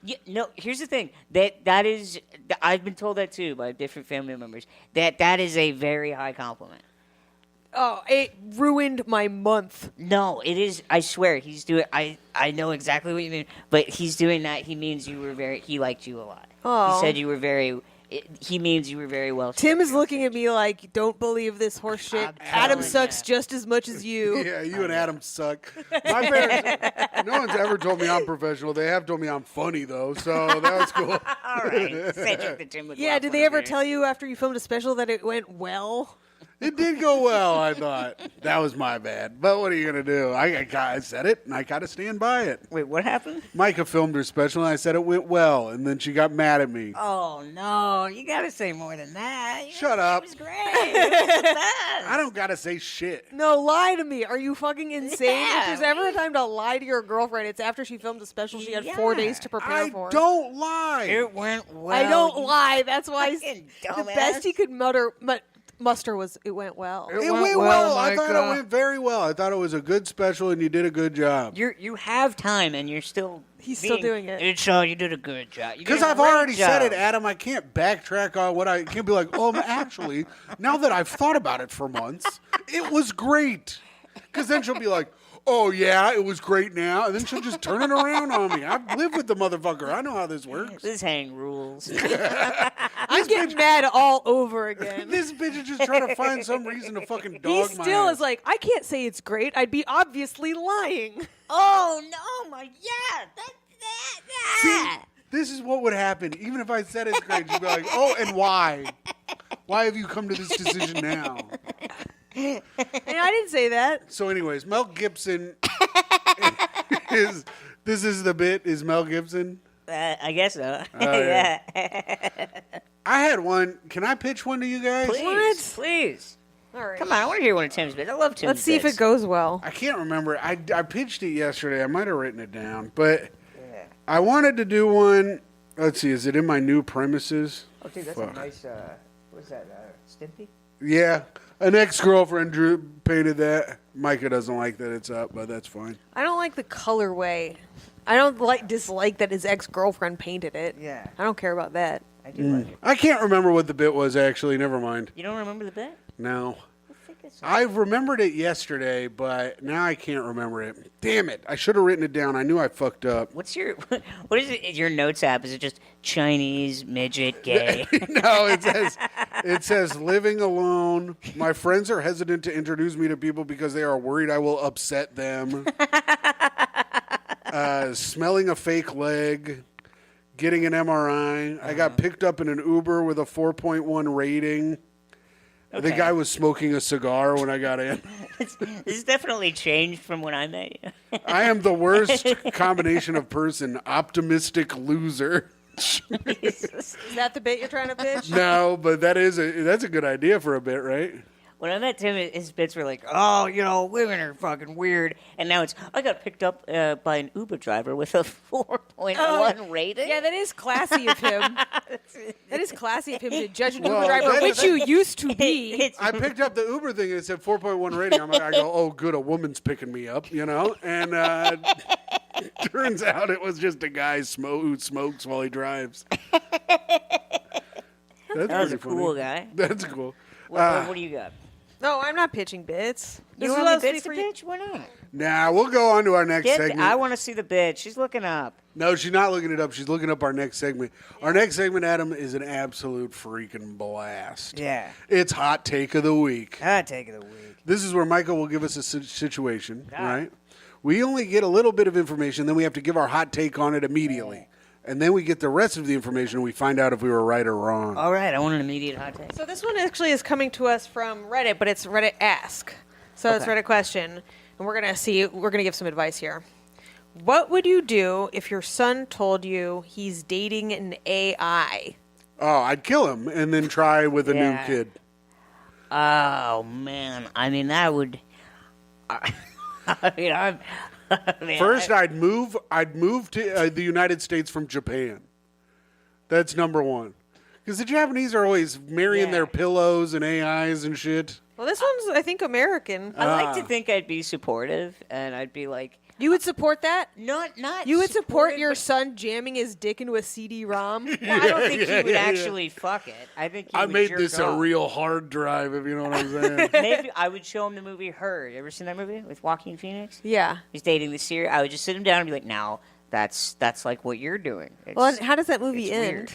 [SPEAKER 9] Yeah, no, here's the thing. That is, I've been told that too by different family members. That is a very high compliment.
[SPEAKER 2] Oh, it ruined my month.
[SPEAKER 9] No, it is. I swear, he's doing. I know exactly what you mean, but he's doing that. He means you were very. He liked you a lot.
[SPEAKER 2] Oh.
[SPEAKER 9] He said you were very. He means you were very well.
[SPEAKER 2] Tim is looking at me like, don't believe this horse shit.
[SPEAKER 9] I'm
[SPEAKER 2] Adam
[SPEAKER 9] telling
[SPEAKER 2] sucks
[SPEAKER 9] ya.
[SPEAKER 2] just as much as you.
[SPEAKER 1] Yeah, you and Adam suck. My parents, no one's ever told me I'm professional. They have told me I'm funny, though, so that was cool.
[SPEAKER 9] All right. Cedric the Tim would
[SPEAKER 2] Yeah,
[SPEAKER 9] laugh
[SPEAKER 2] did
[SPEAKER 9] when
[SPEAKER 2] they
[SPEAKER 9] I'm
[SPEAKER 2] ever
[SPEAKER 9] here.
[SPEAKER 2] tell you after you filmed a special that it went well?
[SPEAKER 1] It did go well, I thought. That was my bad. But what are you going to do? I said it, and I got to stand by it.
[SPEAKER 9] Wait, what happened?
[SPEAKER 1] Myka filmed her special, and I said it went well, and then she got mad at me.
[SPEAKER 9] Oh no! You gotta say more than that. You
[SPEAKER 1] Shut
[SPEAKER 9] gotta say
[SPEAKER 1] up.
[SPEAKER 9] It was great. It was the best.
[SPEAKER 1] I don't got to say shit.
[SPEAKER 2] No, lie to me. Are you fucking insane?
[SPEAKER 9] Yeah,
[SPEAKER 2] If there's ever a time to lie to your girlfriend, it's after she filmed a special she had 4 days to prepare
[SPEAKER 1] I
[SPEAKER 2] for.
[SPEAKER 1] don't lie.
[SPEAKER 9] It went well.
[SPEAKER 2] I don't
[SPEAKER 9] you
[SPEAKER 2] lie. That's why
[SPEAKER 9] fucking
[SPEAKER 2] the
[SPEAKER 9] dumbass.
[SPEAKER 2] best he could muster was it went well.
[SPEAKER 1] It went well. I thought it went very well. I thought it was a good special, and you did a good job.
[SPEAKER 9] You have time, and you're still.
[SPEAKER 2] He's still doing it.
[SPEAKER 9] It's you did a good job. You did
[SPEAKER 1] Because
[SPEAKER 9] a
[SPEAKER 1] I've
[SPEAKER 9] great
[SPEAKER 1] already said it,
[SPEAKER 9] job.
[SPEAKER 1] Adam. I can't backtrack on what I can't be like, oh, actually, now that I've thought about it for months, it was great. Because then she'll be like, oh, yeah, it was great now. And then she'll just turn it around on me. I've lived with the motherfucker. I know how this works.
[SPEAKER 9] This hang rules.
[SPEAKER 2] I'm getting mad all over again.
[SPEAKER 1] This bitch is just trying to find some reason to fucking
[SPEAKER 2] He
[SPEAKER 1] dog my
[SPEAKER 2] still
[SPEAKER 1] ass.
[SPEAKER 2] is like, I can't say it's great. I'd be obviously lying.
[SPEAKER 9] oh no! My that.
[SPEAKER 1] See, this is what would happen. Even if I said it's great, you'd be like, oh, and why? Why have you come to this decision now?
[SPEAKER 2] And I didn't say that.
[SPEAKER 1] So, anyways, Mel Gibson is. This is the bit. Is Mel Gibson?
[SPEAKER 9] I guess so.
[SPEAKER 1] yeah.
[SPEAKER 9] yeah.
[SPEAKER 1] I had one. Can I pitch one to you guys?
[SPEAKER 9] Please, please.
[SPEAKER 2] All right.
[SPEAKER 9] Come on, I want to hear one of Tim's bits. I love Tim's
[SPEAKER 2] Let's see if
[SPEAKER 9] bits.
[SPEAKER 2] it goes well.
[SPEAKER 1] I can't remember. I pitched it yesterday. I might have written it down, but I wanted to do one. Let's see. Is it in my new premises?
[SPEAKER 9] Oh, dude, that's
[SPEAKER 1] Fuck.
[SPEAKER 9] a nice. What's that? Stimpy?
[SPEAKER 1] Yeah. An ex-girlfriend painted that. Myka doesn't like that it's up, but that's fine.
[SPEAKER 2] I don't like the colorway. I don't dislike that his ex-girlfriend painted it.
[SPEAKER 9] Yeah.
[SPEAKER 2] I don't care about that.
[SPEAKER 9] I do like it.
[SPEAKER 1] I can't remember what the bit was, actually. Never mind.
[SPEAKER 9] You don't remember the bit?
[SPEAKER 1] No.
[SPEAKER 9] I think it's
[SPEAKER 1] I remembered it yesterday, but now I can't remember it. Damn it. I should have written it down. I knew I fucked up.
[SPEAKER 9] What is it? Your notes app? Is it just Chinese, midget, gay?
[SPEAKER 1] No, it says living alone. My friends are hesitant to introduce me to people because they are worried I will upset them. Smelling a fake leg. Getting an MRI. I got picked up in an Uber with a 4.1 rating. The
[SPEAKER 9] Okay.
[SPEAKER 1] guy was smoking a cigar when I got in.
[SPEAKER 9] This has definitely changed from when I met you.
[SPEAKER 1] I am the worst combination of person. Optimistic loser.
[SPEAKER 2] Is that the bit you're trying to pitch?
[SPEAKER 1] No, but that's a good idea for a bit, right?
[SPEAKER 9] When I met Tim, his bits were like, "Oh, women are fucking weird," and now it's, "I got picked up by an Uber driver with a 4.1 rating."
[SPEAKER 2] Yeah, that is classy of him. That is classy of him to judge an
[SPEAKER 1] Well,
[SPEAKER 2] Uber driver,
[SPEAKER 1] that-
[SPEAKER 2] which you used to be.
[SPEAKER 1] I picked up the Uber thing and it said 4.1 rating. I go, oh, good, a woman's picking me up, And turns out it was just a guy who smokes while he drives. That's
[SPEAKER 9] That was a
[SPEAKER 1] pretty
[SPEAKER 9] cool
[SPEAKER 1] funny.
[SPEAKER 9] guy.
[SPEAKER 1] That's cool.
[SPEAKER 9] What do you got?
[SPEAKER 2] No, I'm not pitching bits.
[SPEAKER 9] You
[SPEAKER 2] This is
[SPEAKER 9] want me
[SPEAKER 2] supposed to be
[SPEAKER 9] bits to
[SPEAKER 2] for you.
[SPEAKER 9] pitch? Why not?
[SPEAKER 1] Nah, we'll go on to our next segment.
[SPEAKER 9] I want to see the bitch. She's looking up.
[SPEAKER 1] No, she's not looking it up. She's looking up our next segment. Our next segment, Adam, is an absolute freaking blast.
[SPEAKER 9] Yeah.
[SPEAKER 1] It's Hot Take of the Week.
[SPEAKER 9] Hot take of the week.
[SPEAKER 1] This is where Michael will give us a situation, right? We only get a little bit of information, then we have to give our hot take on it immediately. And then we get the rest of the information and we find out if we were right or wrong.
[SPEAKER 9] All right, I want an immediate hot take.
[SPEAKER 2] So this one actually is coming to us from Reddit, but it's Reddit Ask. So it's
[SPEAKER 9] Okay.
[SPEAKER 2] Reddit question, and we're gonna give some advice here. What would you do if your son told you he's dating an AI?
[SPEAKER 1] Oh, I'd kill him and then try with a new
[SPEAKER 9] Yeah.
[SPEAKER 1] kid.
[SPEAKER 9] Oh man, I mean that would.
[SPEAKER 1] First, I'd move to the United States from Japan. That's number one. Because the Japanese are always marrying
[SPEAKER 9] Yeah.
[SPEAKER 1] their pillows and AIs and shit.
[SPEAKER 2] Well, this one's, I think, American.
[SPEAKER 9] I like to think I'd be supportive, and I'd be like,
[SPEAKER 2] You would support that?
[SPEAKER 9] not.
[SPEAKER 2] You would support
[SPEAKER 9] supportive,
[SPEAKER 2] your
[SPEAKER 9] but-
[SPEAKER 2] son jamming his dick into a CD-ROM?
[SPEAKER 9] Well, I don't think he would
[SPEAKER 1] yeah.
[SPEAKER 9] actually fuck it. I think he
[SPEAKER 1] I
[SPEAKER 9] would
[SPEAKER 1] made
[SPEAKER 9] jerk
[SPEAKER 1] this a
[SPEAKER 9] off.
[SPEAKER 1] real hard drive, if you know what I'm saying.
[SPEAKER 9] Maybe I would show him the movie Her. You ever seen that movie with Joaquin Phoenix?
[SPEAKER 2] Yeah.
[SPEAKER 9] He's dating this series. I would just sit him down and be like, "Now that's like what you're doing." It's,
[SPEAKER 2] Well, and how does that movie
[SPEAKER 9] it's
[SPEAKER 2] end?
[SPEAKER 9] weird.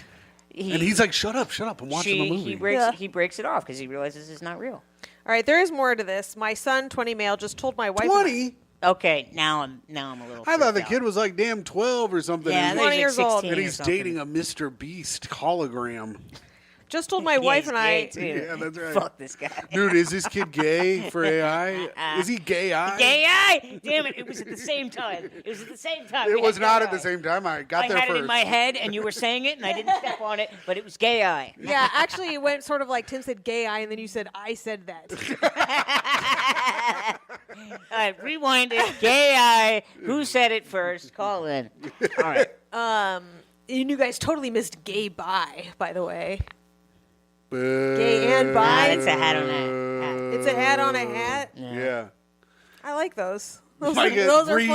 [SPEAKER 1] And he's like, shut up, I'm watching the movie.
[SPEAKER 9] He breaks it off because he realizes it's not real.
[SPEAKER 2] All right, there is more to this. My son, 20 male, just told my wife.
[SPEAKER 1] 20?
[SPEAKER 9] Okay, now I'm a little.
[SPEAKER 1] I thought the
[SPEAKER 9] freaked
[SPEAKER 1] kid
[SPEAKER 9] out.
[SPEAKER 1] was like damn 12 or something.
[SPEAKER 9] Yeah,
[SPEAKER 1] and
[SPEAKER 9] I
[SPEAKER 1] he's,
[SPEAKER 9] think he's
[SPEAKER 2] years
[SPEAKER 9] like
[SPEAKER 2] old.
[SPEAKER 9] 16
[SPEAKER 1] and
[SPEAKER 9] or
[SPEAKER 1] he's
[SPEAKER 9] something.
[SPEAKER 1] dating a Mr. Beast hologram.
[SPEAKER 2] Just told my wife and I.
[SPEAKER 9] He's gay, too.
[SPEAKER 1] Yeah, that's right.
[SPEAKER 9] Fuck this guy.
[SPEAKER 1] Dude, is this kid gay for AI? Is he gay-eye?
[SPEAKER 9] Gay eye! Damn it! It was at the same time. It was at the same time.
[SPEAKER 1] It
[SPEAKER 9] We
[SPEAKER 1] was
[SPEAKER 9] had
[SPEAKER 1] not
[SPEAKER 9] gay
[SPEAKER 1] at the
[SPEAKER 9] eye.
[SPEAKER 1] same time. I got
[SPEAKER 9] I
[SPEAKER 1] there
[SPEAKER 9] had
[SPEAKER 1] first.
[SPEAKER 9] it in my head, and you were saying it, and I didn't step on it, but it was gay eye.
[SPEAKER 2] Yeah, actually, it went sort of like Tim said gay eye, and then you said, I said that.
[SPEAKER 9] All right, rewind it. Gay eye. Who said it first? Call in. All right.
[SPEAKER 2] And you guys totally missed gay bi, by the way.
[SPEAKER 1] Boo.
[SPEAKER 2] Gay and bi.
[SPEAKER 9] It's a hat on a
[SPEAKER 2] It's a hat on a hat.
[SPEAKER 1] Yeah.
[SPEAKER 2] I like those. Those,
[SPEAKER 1] Micah,
[SPEAKER 2] those are
[SPEAKER 1] read,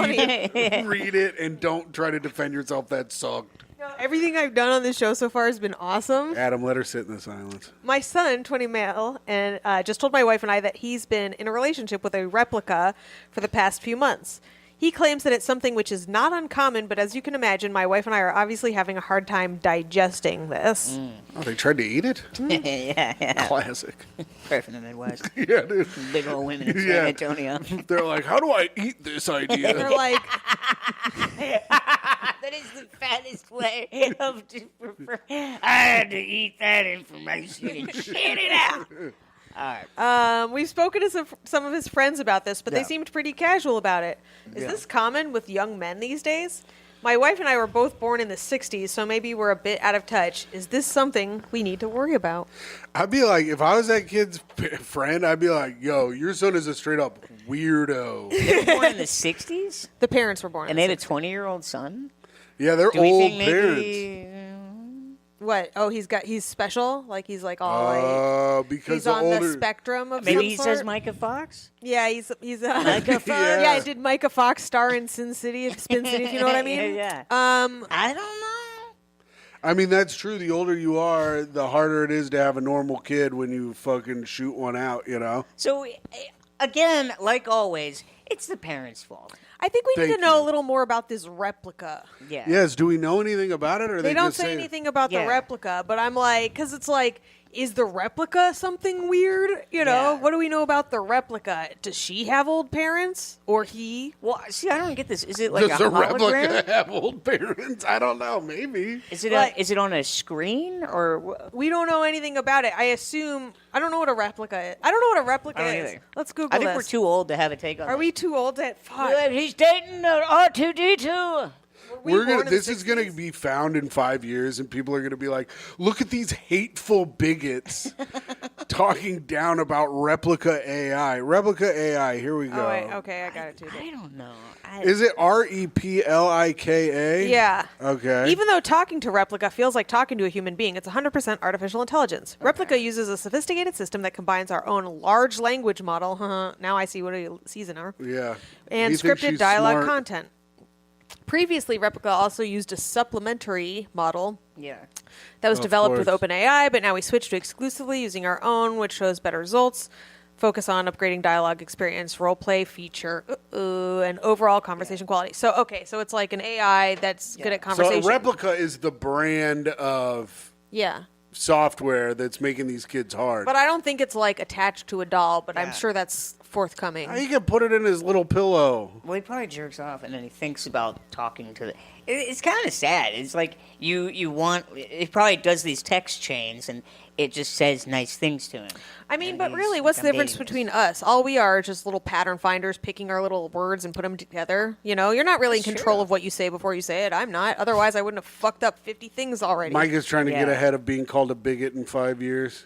[SPEAKER 2] funny.
[SPEAKER 1] read it and don't try to defend yourself. That sucked.
[SPEAKER 2] Everything I've done on this show so far has been awesome.
[SPEAKER 1] Adam, let her sit in the silence.
[SPEAKER 2] My son, 20 male, and just told my wife and I that he's been in a relationship with a replica for the past few months. He claims that it's something which is not uncommon, but as you can imagine, my wife and I are obviously having a hard time digesting this.
[SPEAKER 1] Oh, they tried to eat it?
[SPEAKER 9] yeah.
[SPEAKER 1] Classic.
[SPEAKER 9] We're from the Midwest.
[SPEAKER 1] Yeah, dude.
[SPEAKER 9] Big old women in San
[SPEAKER 1] Yeah.
[SPEAKER 9] Antonio.
[SPEAKER 1] They're like, how do I eat this idea?
[SPEAKER 2] They're like,
[SPEAKER 9] That is the fattest way of. I had to eat that information and shit it out. All right.
[SPEAKER 2] we've spoken to some of his friends about this, but they
[SPEAKER 1] Yeah.
[SPEAKER 2] seemed pretty casual about it. Is this common with young men these days? My wife and I were both born in the 60s, so maybe we're a bit out of touch. Is this something we need to worry about?
[SPEAKER 1] I'd be like, if I was that kid's friend, I'd be like, yo, your son is a straight up weirdo.
[SPEAKER 9] They were born in the 60s?
[SPEAKER 2] The parents were born
[SPEAKER 9] And
[SPEAKER 2] in
[SPEAKER 9] they
[SPEAKER 2] the
[SPEAKER 9] had a 20-year-old son?
[SPEAKER 1] Yeah, they're
[SPEAKER 9] Do we
[SPEAKER 1] old
[SPEAKER 9] think
[SPEAKER 1] parents.
[SPEAKER 9] maybe.
[SPEAKER 2] What? Oh, he's special. Like he's like all like
[SPEAKER 1] because
[SPEAKER 2] he's
[SPEAKER 1] the
[SPEAKER 2] on
[SPEAKER 1] older
[SPEAKER 2] the spectrum of
[SPEAKER 9] Maybe
[SPEAKER 2] some
[SPEAKER 9] he
[SPEAKER 2] sort.
[SPEAKER 9] says Myka Fox.
[SPEAKER 2] Yeah, he's
[SPEAKER 9] Myka Fox.
[SPEAKER 2] Yeah, did Micah Fox star in Spin City? If you know what I mean?
[SPEAKER 9] Yeah. I don't know.
[SPEAKER 1] I mean, that's true. The older you are, the harder it is to have a normal kid when you fucking shoot one out, you know?
[SPEAKER 9] So, again, like always, it's the parents' fault.
[SPEAKER 2] I think we need
[SPEAKER 1] Thank
[SPEAKER 2] to know
[SPEAKER 1] you.
[SPEAKER 2] a little more about this replica.
[SPEAKER 9] Yeah.
[SPEAKER 1] Yes, do we know anything about it? Or
[SPEAKER 2] They don't
[SPEAKER 1] just
[SPEAKER 2] say anything about
[SPEAKER 9] Yeah.
[SPEAKER 2] the replica, but I'm like, because it's like, is the replica something weird? You know,
[SPEAKER 9] Yeah.
[SPEAKER 2] what do we know about the replica? Does she have old parents or he?
[SPEAKER 9] Well, see, I don't get this. Is it like
[SPEAKER 1] Does
[SPEAKER 9] a
[SPEAKER 1] the replica
[SPEAKER 9] hologram?
[SPEAKER 1] have old parents? I don't know. Maybe.
[SPEAKER 9] Is it
[SPEAKER 2] Like-
[SPEAKER 9] is it on a screen or
[SPEAKER 2] We don't know anything about it. I assume I don't know what a replica is. I don't know what a replica
[SPEAKER 9] I don't
[SPEAKER 2] is.
[SPEAKER 9] either.
[SPEAKER 2] Let's Google
[SPEAKER 9] I think
[SPEAKER 2] this.
[SPEAKER 9] we're too old to have a take on
[SPEAKER 2] Are
[SPEAKER 9] this.
[SPEAKER 2] we too old to? Fuck.
[SPEAKER 9] Yeah, he's dating R2D2.
[SPEAKER 1] We're gonna.
[SPEAKER 2] born in the
[SPEAKER 1] This is gonna
[SPEAKER 2] 60s?
[SPEAKER 1] be found in 5 years, and people are gonna be like, "Look at these hateful bigots talking down about replica AI." Replica AI. Here we go.
[SPEAKER 2] Oh wait, okay, I got it too.
[SPEAKER 9] I don't know.
[SPEAKER 1] Is it REPLIKA?
[SPEAKER 2] Yeah.
[SPEAKER 1] Okay.
[SPEAKER 2] Even though talking to Replica feels like talking to a human being, it's 100% artificial intelligence. Replica uses a sophisticated system that combines our own large language model. Now I see what a seasoner.
[SPEAKER 1] Yeah.
[SPEAKER 2] And
[SPEAKER 1] He thinks
[SPEAKER 2] scripted
[SPEAKER 1] she's
[SPEAKER 2] dialogue
[SPEAKER 1] smart.
[SPEAKER 2] content. Previously, Replica also used a supplementary model
[SPEAKER 9] Yeah.
[SPEAKER 2] that was
[SPEAKER 1] Of
[SPEAKER 2] developed with
[SPEAKER 1] course.
[SPEAKER 2] OpenAI, but now we switched to exclusively using our own, which shows better results. Focus on upgrading dialogue experience, role play feature, and overall conversation quality. So, okay, so it's like an AI that's good at
[SPEAKER 1] So
[SPEAKER 2] conversation.
[SPEAKER 1] Replica is the brand of
[SPEAKER 2] Yeah.
[SPEAKER 1] software that's making these kids hard.
[SPEAKER 2] But I don't think it's like attached to a doll, but I'm
[SPEAKER 9] Yeah.
[SPEAKER 2] sure that's forthcoming.
[SPEAKER 1] He can put it in his little pillow.
[SPEAKER 9] Well, he probably jerks off and then he thinks about talking to the. It's kind of sad. It's like you want. It probably does these text chains and it just says nice things to him.
[SPEAKER 2] I mean,
[SPEAKER 9] And
[SPEAKER 2] but
[SPEAKER 9] he's
[SPEAKER 2] really, what's the difference
[SPEAKER 9] amazed.
[SPEAKER 2] between us? All we are is just little pattern finders picking our little words and put them together. You know, you're not really in control of what you say before you say it. I'm not. Otherwise, I wouldn't have fucked up 50 things already.
[SPEAKER 1] Mike is trying to get
[SPEAKER 9] Yeah.
[SPEAKER 1] ahead of being called a bigot in 5 years.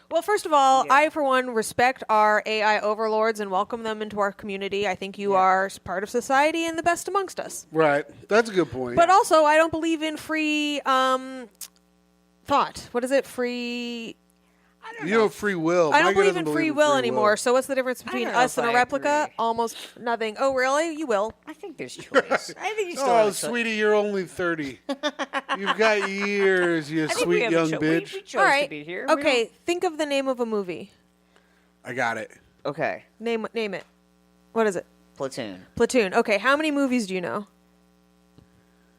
[SPEAKER 2] Well, first of all, I, for one, respect our AI overlords and welcome them into our community. I think you are part of society and the best amongst us.
[SPEAKER 1] Right. That's a good point.
[SPEAKER 2] But also, I don't believe in free thought. What is it? Free.
[SPEAKER 1] you have free will.
[SPEAKER 2] I don't
[SPEAKER 1] Micah
[SPEAKER 2] believe
[SPEAKER 1] doesn't
[SPEAKER 2] in free will anymore.
[SPEAKER 1] will.
[SPEAKER 2] So what's the difference between
[SPEAKER 9] don't know
[SPEAKER 2] us
[SPEAKER 9] if
[SPEAKER 2] and a
[SPEAKER 9] I
[SPEAKER 2] replica?
[SPEAKER 9] agree.
[SPEAKER 2] Almost nothing. Oh, really? You will.
[SPEAKER 9] I think there's choice. I think you still have
[SPEAKER 1] Oh,
[SPEAKER 9] a choice.
[SPEAKER 1] sweetie, you're only 30. You've got years, you
[SPEAKER 9] I think we
[SPEAKER 1] sweet
[SPEAKER 9] have a
[SPEAKER 1] young
[SPEAKER 9] bitch.
[SPEAKER 1] bitch.
[SPEAKER 9] We chose
[SPEAKER 2] All right.
[SPEAKER 9] to be here. We
[SPEAKER 2] Okay. Think of the name of a movie.
[SPEAKER 1] I got it.
[SPEAKER 9] don't- Okay.
[SPEAKER 2] Name it. What is it?
[SPEAKER 9] Platoon.
[SPEAKER 2] Platoon. Okay. How many movies do you know?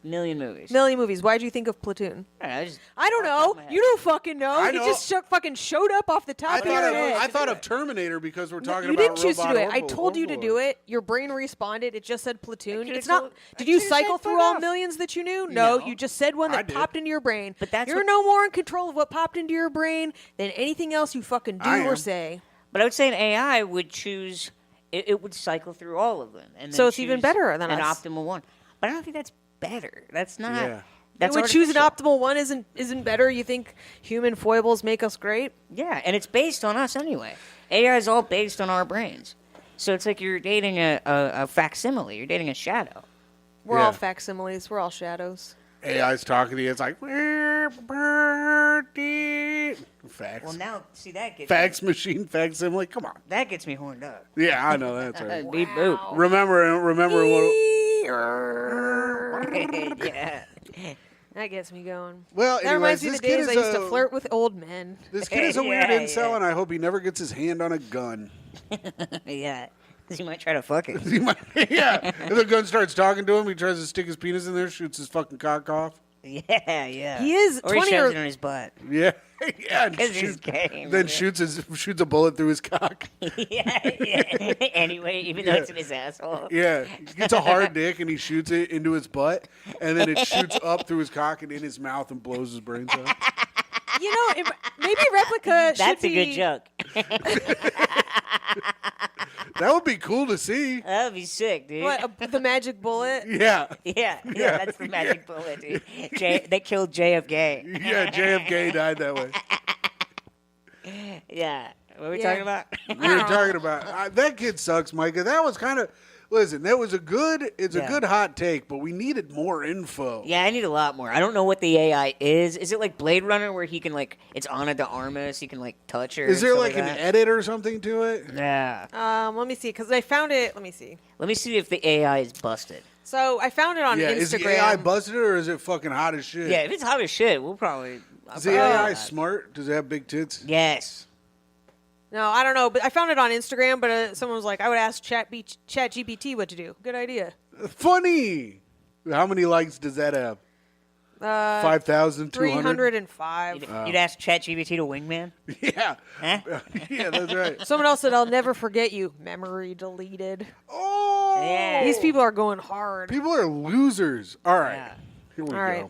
[SPEAKER 9] Million movies.
[SPEAKER 2] Million movies. Why'd you think of Platoon?
[SPEAKER 9] I just-
[SPEAKER 2] I don't
[SPEAKER 9] off the top
[SPEAKER 2] know.
[SPEAKER 9] of my head.
[SPEAKER 2] You don't fucking know.
[SPEAKER 1] I
[SPEAKER 2] It
[SPEAKER 1] know.
[SPEAKER 2] just fucking showed up off the top
[SPEAKER 1] I
[SPEAKER 2] of your head.
[SPEAKER 1] thought of Terminator because we're talking
[SPEAKER 2] You
[SPEAKER 1] about
[SPEAKER 2] didn't choose to
[SPEAKER 1] robot
[SPEAKER 2] do it. I
[SPEAKER 1] overlords.
[SPEAKER 2] told you to do it. Your brain responded. It just said platoon.
[SPEAKER 9] could've
[SPEAKER 2] It's not.
[SPEAKER 9] told-
[SPEAKER 2] Did
[SPEAKER 9] I
[SPEAKER 2] you
[SPEAKER 9] could've
[SPEAKER 2] cycle
[SPEAKER 9] said
[SPEAKER 2] through
[SPEAKER 9] fuck
[SPEAKER 2] all
[SPEAKER 9] off.
[SPEAKER 2] millions that you knew? No,
[SPEAKER 9] No.
[SPEAKER 2] you just said one
[SPEAKER 1] I
[SPEAKER 2] that
[SPEAKER 1] did.
[SPEAKER 2] popped into your brain.
[SPEAKER 9] But that's
[SPEAKER 2] you're
[SPEAKER 9] what-
[SPEAKER 2] no more in control of what popped into your brain than anything else you fucking do
[SPEAKER 1] I
[SPEAKER 2] or
[SPEAKER 1] am.
[SPEAKER 2] say.
[SPEAKER 9] But I would say an AI would choose. It would cycle through all of them, and
[SPEAKER 2] So
[SPEAKER 9] then
[SPEAKER 2] it's even
[SPEAKER 9] choose
[SPEAKER 2] better than
[SPEAKER 9] an
[SPEAKER 2] us.
[SPEAKER 9] optimal one. But I don't think that's better. That's not.
[SPEAKER 1] Yeah.
[SPEAKER 9] That's
[SPEAKER 2] It would choose an
[SPEAKER 9] artificial.
[SPEAKER 2] optimal one isn't better. You think human foibles make us great?
[SPEAKER 9] Yeah, and it's based on us anyway. AI is all based on our brains. So it's like you're dating a facsimile. You're dating a shadow.
[SPEAKER 2] We're
[SPEAKER 1] Yeah.
[SPEAKER 2] all facsimiles. We're all shadows.
[SPEAKER 1] AI's talking to you. It's like, fax.
[SPEAKER 9] Well, now see that gets
[SPEAKER 1] Fax machine, facsimile. Come on.
[SPEAKER 9] that gets me horned up.
[SPEAKER 1] Yeah, I know that's right.
[SPEAKER 9] Beep boop.
[SPEAKER 1] Remember what?
[SPEAKER 9] Yeah.
[SPEAKER 2] That gets me going.
[SPEAKER 1] Well,
[SPEAKER 2] That
[SPEAKER 1] anyways,
[SPEAKER 2] reminds me of
[SPEAKER 1] this
[SPEAKER 2] the
[SPEAKER 1] kid
[SPEAKER 2] days I
[SPEAKER 1] is
[SPEAKER 2] used to
[SPEAKER 1] a-
[SPEAKER 2] flirt with old men.
[SPEAKER 1] This kid is a weird
[SPEAKER 9] Yeah,
[SPEAKER 1] incel,
[SPEAKER 9] yeah.
[SPEAKER 1] and I hope he never gets his hand on a gun.
[SPEAKER 9] Yeah. Because you might try to fuck it.
[SPEAKER 1] He might- yeah. If the gun starts talking to him, he tries to stick his penis in there, shoots his fucking cock off.
[SPEAKER 9] Yeah, yeah.
[SPEAKER 2] He is
[SPEAKER 9] Or he
[SPEAKER 2] 20
[SPEAKER 9] shoves
[SPEAKER 2] or-
[SPEAKER 9] it in his butt.
[SPEAKER 1] Yeah, yeah. And
[SPEAKER 9] 'Cause he's gay,
[SPEAKER 1] then
[SPEAKER 9] man.
[SPEAKER 1] shoots a bullet through his cock.
[SPEAKER 9] Yeah, yeah. Anyway, even though it's in his asshole.
[SPEAKER 1] Yeah, he gets a hard dick and he shoots it into his butt, and then it shoots up through his cock and in his mouth and blows his brains out.
[SPEAKER 2] You know, maybe Replica
[SPEAKER 9] That's
[SPEAKER 2] should
[SPEAKER 9] a
[SPEAKER 2] be...
[SPEAKER 9] good joke.
[SPEAKER 1] That would be cool to see.
[SPEAKER 9] That would be sick, dude.
[SPEAKER 2] What, the magic bullet?
[SPEAKER 1] Yeah,
[SPEAKER 9] Yeah, that's the magic bullet, dude. They killed JFK.
[SPEAKER 1] yeah. JFK died that way.
[SPEAKER 9] Yeah. What are we
[SPEAKER 2] Yeah.
[SPEAKER 9] talking about?
[SPEAKER 1] We were talking about that kid sucks, Micah. That was kind of Listen, that was a good
[SPEAKER 9] Yeah.
[SPEAKER 1] hot take, but we needed more info.
[SPEAKER 9] Yeah, I need a lot more. I don't know what the AI is. Is it like Blade Runner where he can like it's Ana de Armas, he can like touch her?
[SPEAKER 1] Is
[SPEAKER 9] and
[SPEAKER 1] there
[SPEAKER 9] stuff
[SPEAKER 1] like an
[SPEAKER 9] that?
[SPEAKER 1] edit or something to it?
[SPEAKER 9] Yeah.
[SPEAKER 2] Let me see, because I found it. Let me see.
[SPEAKER 9] Let me see if the AI is busted.
[SPEAKER 2] So I found it on
[SPEAKER 1] Yeah,
[SPEAKER 2] Instagram.
[SPEAKER 1] is the AI busted or is it fucking hot as shit?
[SPEAKER 9] Yeah, if it's hot as shit, we'll probably.
[SPEAKER 1] Is the AI smart? Does it have big tits?
[SPEAKER 9] Yes.
[SPEAKER 2] No, I don't know, but I found it on Instagram. But someone was like, I would ask ChatGPT what to do. Good idea.
[SPEAKER 1] Funny. How many likes does that have? 5,200.
[SPEAKER 2] 305.
[SPEAKER 9] You'd ask ChatGPT to wingman?
[SPEAKER 1] Yeah.
[SPEAKER 9] Huh?
[SPEAKER 1] Yeah, that's right.
[SPEAKER 2] Someone else said, I'll never forget you. Memory deleted.
[SPEAKER 1] Oh,
[SPEAKER 9] Yeah.
[SPEAKER 2] These people are going hard.
[SPEAKER 1] people are losers. All right,
[SPEAKER 9] Yeah.
[SPEAKER 1] here we
[SPEAKER 2] All
[SPEAKER 1] go.
[SPEAKER 2] right.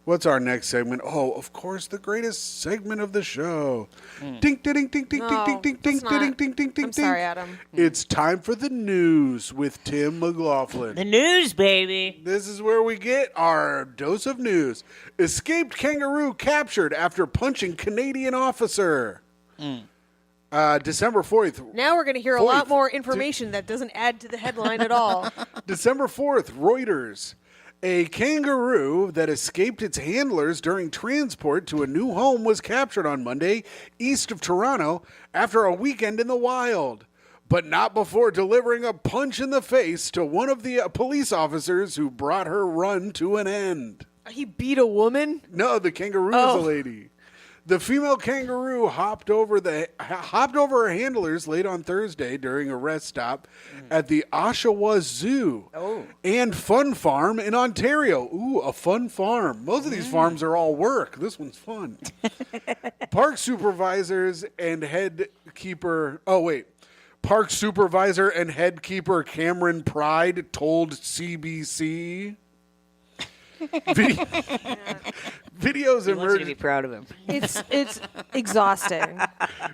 [SPEAKER 1] What's our next segment? Oh, of course, the greatest segment of the show. Ding, ding, ding, ding, ding,
[SPEAKER 2] No,
[SPEAKER 1] ding, ding, ding,
[SPEAKER 2] that's not.
[SPEAKER 1] ding, ding, ding, ding.
[SPEAKER 2] I'm sorry, Adam.
[SPEAKER 1] It's time for the news with Tim McLaughlin.
[SPEAKER 9] The news, baby.
[SPEAKER 1] This is where we get our dose of news. Escaped kangaroo captured after punching Canadian officer. December 4th.
[SPEAKER 2] Now we're going to hear a lot
[SPEAKER 1] Fourth.
[SPEAKER 2] more information that doesn't add to the headline at all.
[SPEAKER 1] December 4th, Reuters. A kangaroo that escaped its handlers during transport to a new home was captured on Monday east of Toronto after a weekend in the wild, but not before delivering a punch in the face to one of the police officers who brought her run to an end.
[SPEAKER 2] He beat a woman?
[SPEAKER 1] No, the kangaroo is
[SPEAKER 2] Oh.
[SPEAKER 1] a lady. The female kangaroo hopped over her handlers late on Thursday during a rest stop at the Oshawa Zoo and Fun Farm in Ontario. Ooh, a fun farm. Most of these farms are all work. This one's fun. Park supervisors and head keeper. Oh wait. Park supervisor and head keeper Cameron Pride told CBC. Videos
[SPEAKER 9] He wants you to be
[SPEAKER 1] emerged.
[SPEAKER 9] proud of him.
[SPEAKER 2] It's exhausting.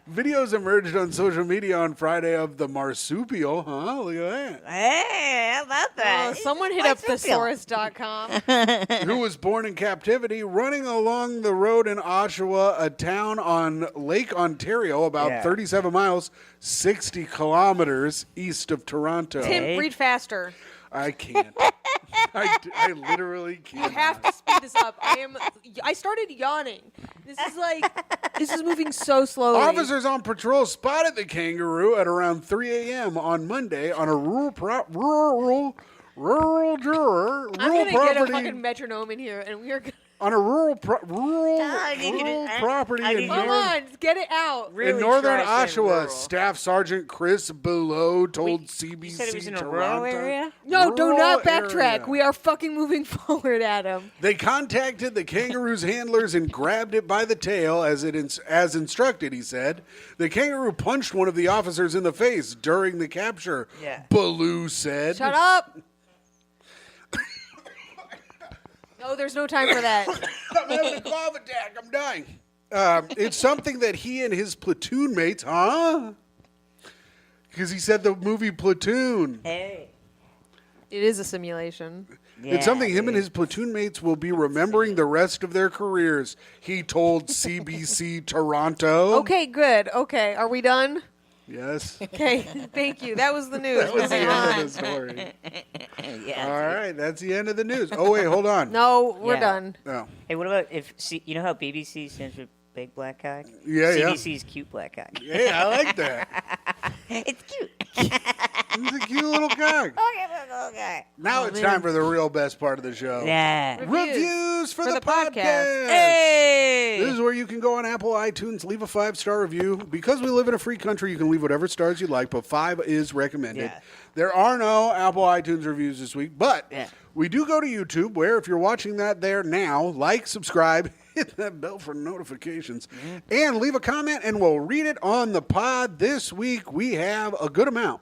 [SPEAKER 1] Videos emerged on social media on Friday of the marsupial. Huh? Look at
[SPEAKER 9] Hey, how about that?
[SPEAKER 2] Someone hit up thesaurus.com.
[SPEAKER 1] that. Who was born in captivity, running along the road in Oshawa, a town on Lake Ontario, about
[SPEAKER 9] Yeah.
[SPEAKER 1] 37 miles, 60 kilometers east of Toronto.
[SPEAKER 2] Tim, read faster.
[SPEAKER 1] I can't. I literally
[SPEAKER 2] You
[SPEAKER 1] can't.
[SPEAKER 2] have to speed this up. I started yawning. This is moving so slowly.
[SPEAKER 1] Officers on patrol spotted the kangaroo at around 3 a.m. on Monday on a rural
[SPEAKER 2] I'm gonna get a
[SPEAKER 1] property.
[SPEAKER 2] fucking metronome in here, and we are gonna.
[SPEAKER 1] On a rural
[SPEAKER 9] I need you to-
[SPEAKER 1] property
[SPEAKER 9] I
[SPEAKER 1] in
[SPEAKER 9] need you to-
[SPEAKER 2] Come on, get it out.
[SPEAKER 9] Really
[SPEAKER 1] in northern
[SPEAKER 9] try saying
[SPEAKER 1] Oshawa,
[SPEAKER 9] rural.
[SPEAKER 1] Staff Sergeant Chris Below told CBC
[SPEAKER 9] You said it was in a
[SPEAKER 1] Toronto.
[SPEAKER 9] rural area?
[SPEAKER 2] No, do
[SPEAKER 1] Rural
[SPEAKER 2] not backtrack.
[SPEAKER 1] area.
[SPEAKER 2] We are fucking moving forward, Adam.
[SPEAKER 1] They contacted the kangaroo's handlers and grabbed it by the tail as instructed, he said. The kangaroo punched one of the officers in the face during the capture,
[SPEAKER 9] Yeah.
[SPEAKER 1] Baloo said.
[SPEAKER 2] Shut up. No, there's no time for that.
[SPEAKER 1] I'm having a cough attack. I'm dying. It's something that he and his platoon mates, huh? Because he said the movie Platoon.
[SPEAKER 9] Hey.
[SPEAKER 2] It is a simulation.
[SPEAKER 1] It's something him and his platoon mates will be remembering the rest of their careers, he told CBC Toronto.
[SPEAKER 2] Okay, good. Okay, are we done?
[SPEAKER 1] Yes.
[SPEAKER 2] Okay, thank you. That was the news.
[SPEAKER 1] That was the
[SPEAKER 2] Moving
[SPEAKER 1] end
[SPEAKER 2] on.
[SPEAKER 1] of the story.
[SPEAKER 9] Yeah.
[SPEAKER 1] All right, that's the end of the news. Oh, wait, hold on.
[SPEAKER 2] No, we're
[SPEAKER 9] Yeah.
[SPEAKER 2] done.
[SPEAKER 1] Oh.
[SPEAKER 9] Hey, what about if you know how BBC stands for big black cock?
[SPEAKER 1] Yeah, yeah.
[SPEAKER 9] CBC's cute black cock.
[SPEAKER 1] Hey, I like that.
[SPEAKER 9] It's cute.
[SPEAKER 1] He's a cute little cock.
[SPEAKER 9] Okay.
[SPEAKER 1] Now it's time for the real best part of the show.
[SPEAKER 9] Yeah.
[SPEAKER 1] Reviews for the podcast.
[SPEAKER 9] Hey.
[SPEAKER 1] This is where you can go on Apple iTunes, leave a 5-star review. Because we live in a free country, you can leave whatever stars you like, but 5 is recommended.
[SPEAKER 9] Yeah.
[SPEAKER 1] There are no Apple iTunes reviews this week, but
[SPEAKER 9] Yeah.
[SPEAKER 1] we do go to YouTube, where if you're watching that there now, like, subscribe, hit that bell for notifications, and leave a comment, and we'll read it on the pod. This week, we have a good amount.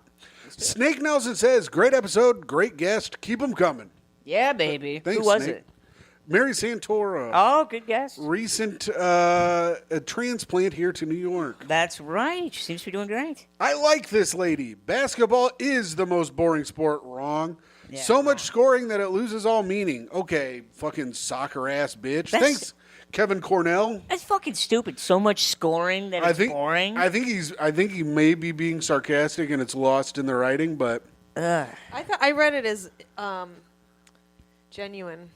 [SPEAKER 1] Snake Nelson says, great episode, great guest, keep them coming.
[SPEAKER 9] Yeah, baby.
[SPEAKER 1] Thanks,
[SPEAKER 9] Who was
[SPEAKER 1] Snake.
[SPEAKER 9] it?
[SPEAKER 1] Mary Santoro.
[SPEAKER 9] Oh, good guess.
[SPEAKER 1] Recent a transplant here to New York.
[SPEAKER 9] That's right. She seems to be doing great.
[SPEAKER 1] I like this lady. Basketball is the most boring sport. Wrong.
[SPEAKER 9] Yeah,
[SPEAKER 1] So much scoring that it loses all meaning. Okay, fucking soccer ass bitch.
[SPEAKER 9] That's-
[SPEAKER 1] Thanks, Kevin Cornell.
[SPEAKER 9] That's fucking stupid. So much scoring that it's boring.
[SPEAKER 1] I think he may be being sarcastic and it's lost in the writing, but
[SPEAKER 2] I read it as genuine.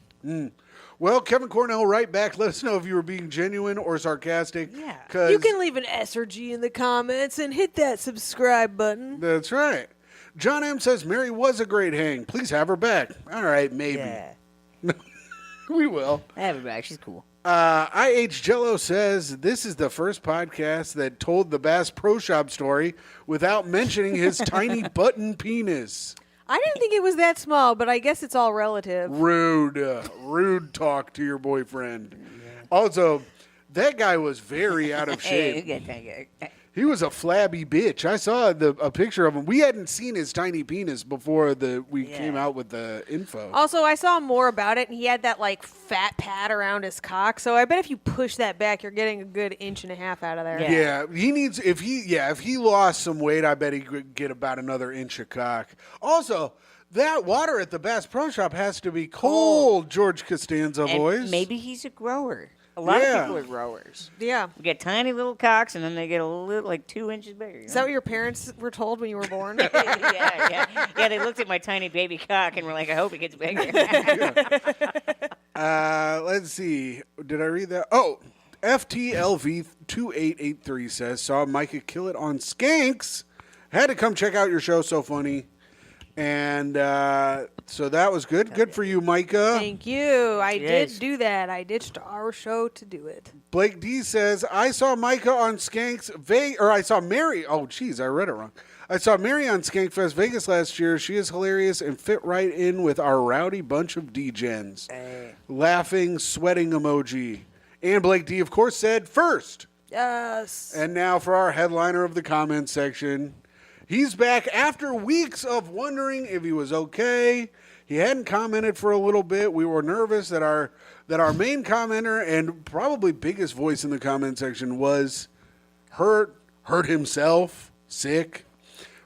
[SPEAKER 1] Well, Kevin Cornell, right back. Let us know if you were being genuine or sarcastic.
[SPEAKER 9] Yeah.
[SPEAKER 1] 'cause
[SPEAKER 2] You can leave an S or G in the comments and hit that subscribe button.
[SPEAKER 1] That's right. John M. says Mary was a great hang. Please have her back. All right, maybe.
[SPEAKER 9] Yeah.
[SPEAKER 1] We will.
[SPEAKER 9] I have her back. She's cool.
[SPEAKER 1] IH Jello says this is the first podcast that told the Bass Pro Shop story without mentioning his tiny button penis.
[SPEAKER 2] I didn't think it was that small, but I guess it's all relative.
[SPEAKER 1] Rude. Rude talk to your boyfriend. Also, that guy was very out of shape. He was a flabby bitch. I saw a picture of him. We hadn't seen his tiny penis before we came out with the info.
[SPEAKER 2] Also, I saw more about it, and he had that like fat pad around his cock. So I bet if you push that back, you're getting a good 1.5 inches out of there.
[SPEAKER 1] Yeah, he needs if he lost some weight, I bet he could get about another inch of cock. Also, that water at the Bass Pro Shop has to be cold, George Costanza boys.
[SPEAKER 9] Maybe he's a grower. A lot of people are growers.
[SPEAKER 2] Yeah.
[SPEAKER 9] We get tiny little cocks, and then they get a little, like 2 inches bigger.
[SPEAKER 2] Is that what your parents were told when you were born?
[SPEAKER 9] Yeah. They looked at my tiny baby cock and were like, I hope it gets bigger.
[SPEAKER 1] Let's see. Did I read that? Oh, FTLV2883 says, saw Myka kill it on Skanks. Had to come check out your show. So funny. And so that was good. Good for you, Myka.
[SPEAKER 2] Thank you. I
[SPEAKER 9] Yes.
[SPEAKER 2] did do that. I ditched our show to do it.
[SPEAKER 1] Blake D says, I saw Myka on Skanks I saw Mary. Oh, geez, I read it wrong. I saw Mary on Skankfest Vegas last year. She is hilarious and fit right in with our rowdy bunch of D-gens. Laughing, sweating emoji. And Blake D, of course, said first.
[SPEAKER 2] Yes.
[SPEAKER 1] And now for our headliner of the comment section. He's back after weeks of wondering if he was okay. He hadn't commented for a little bit. We were nervous that our main commenter and probably biggest voice in the comment section was hurt himself, sick.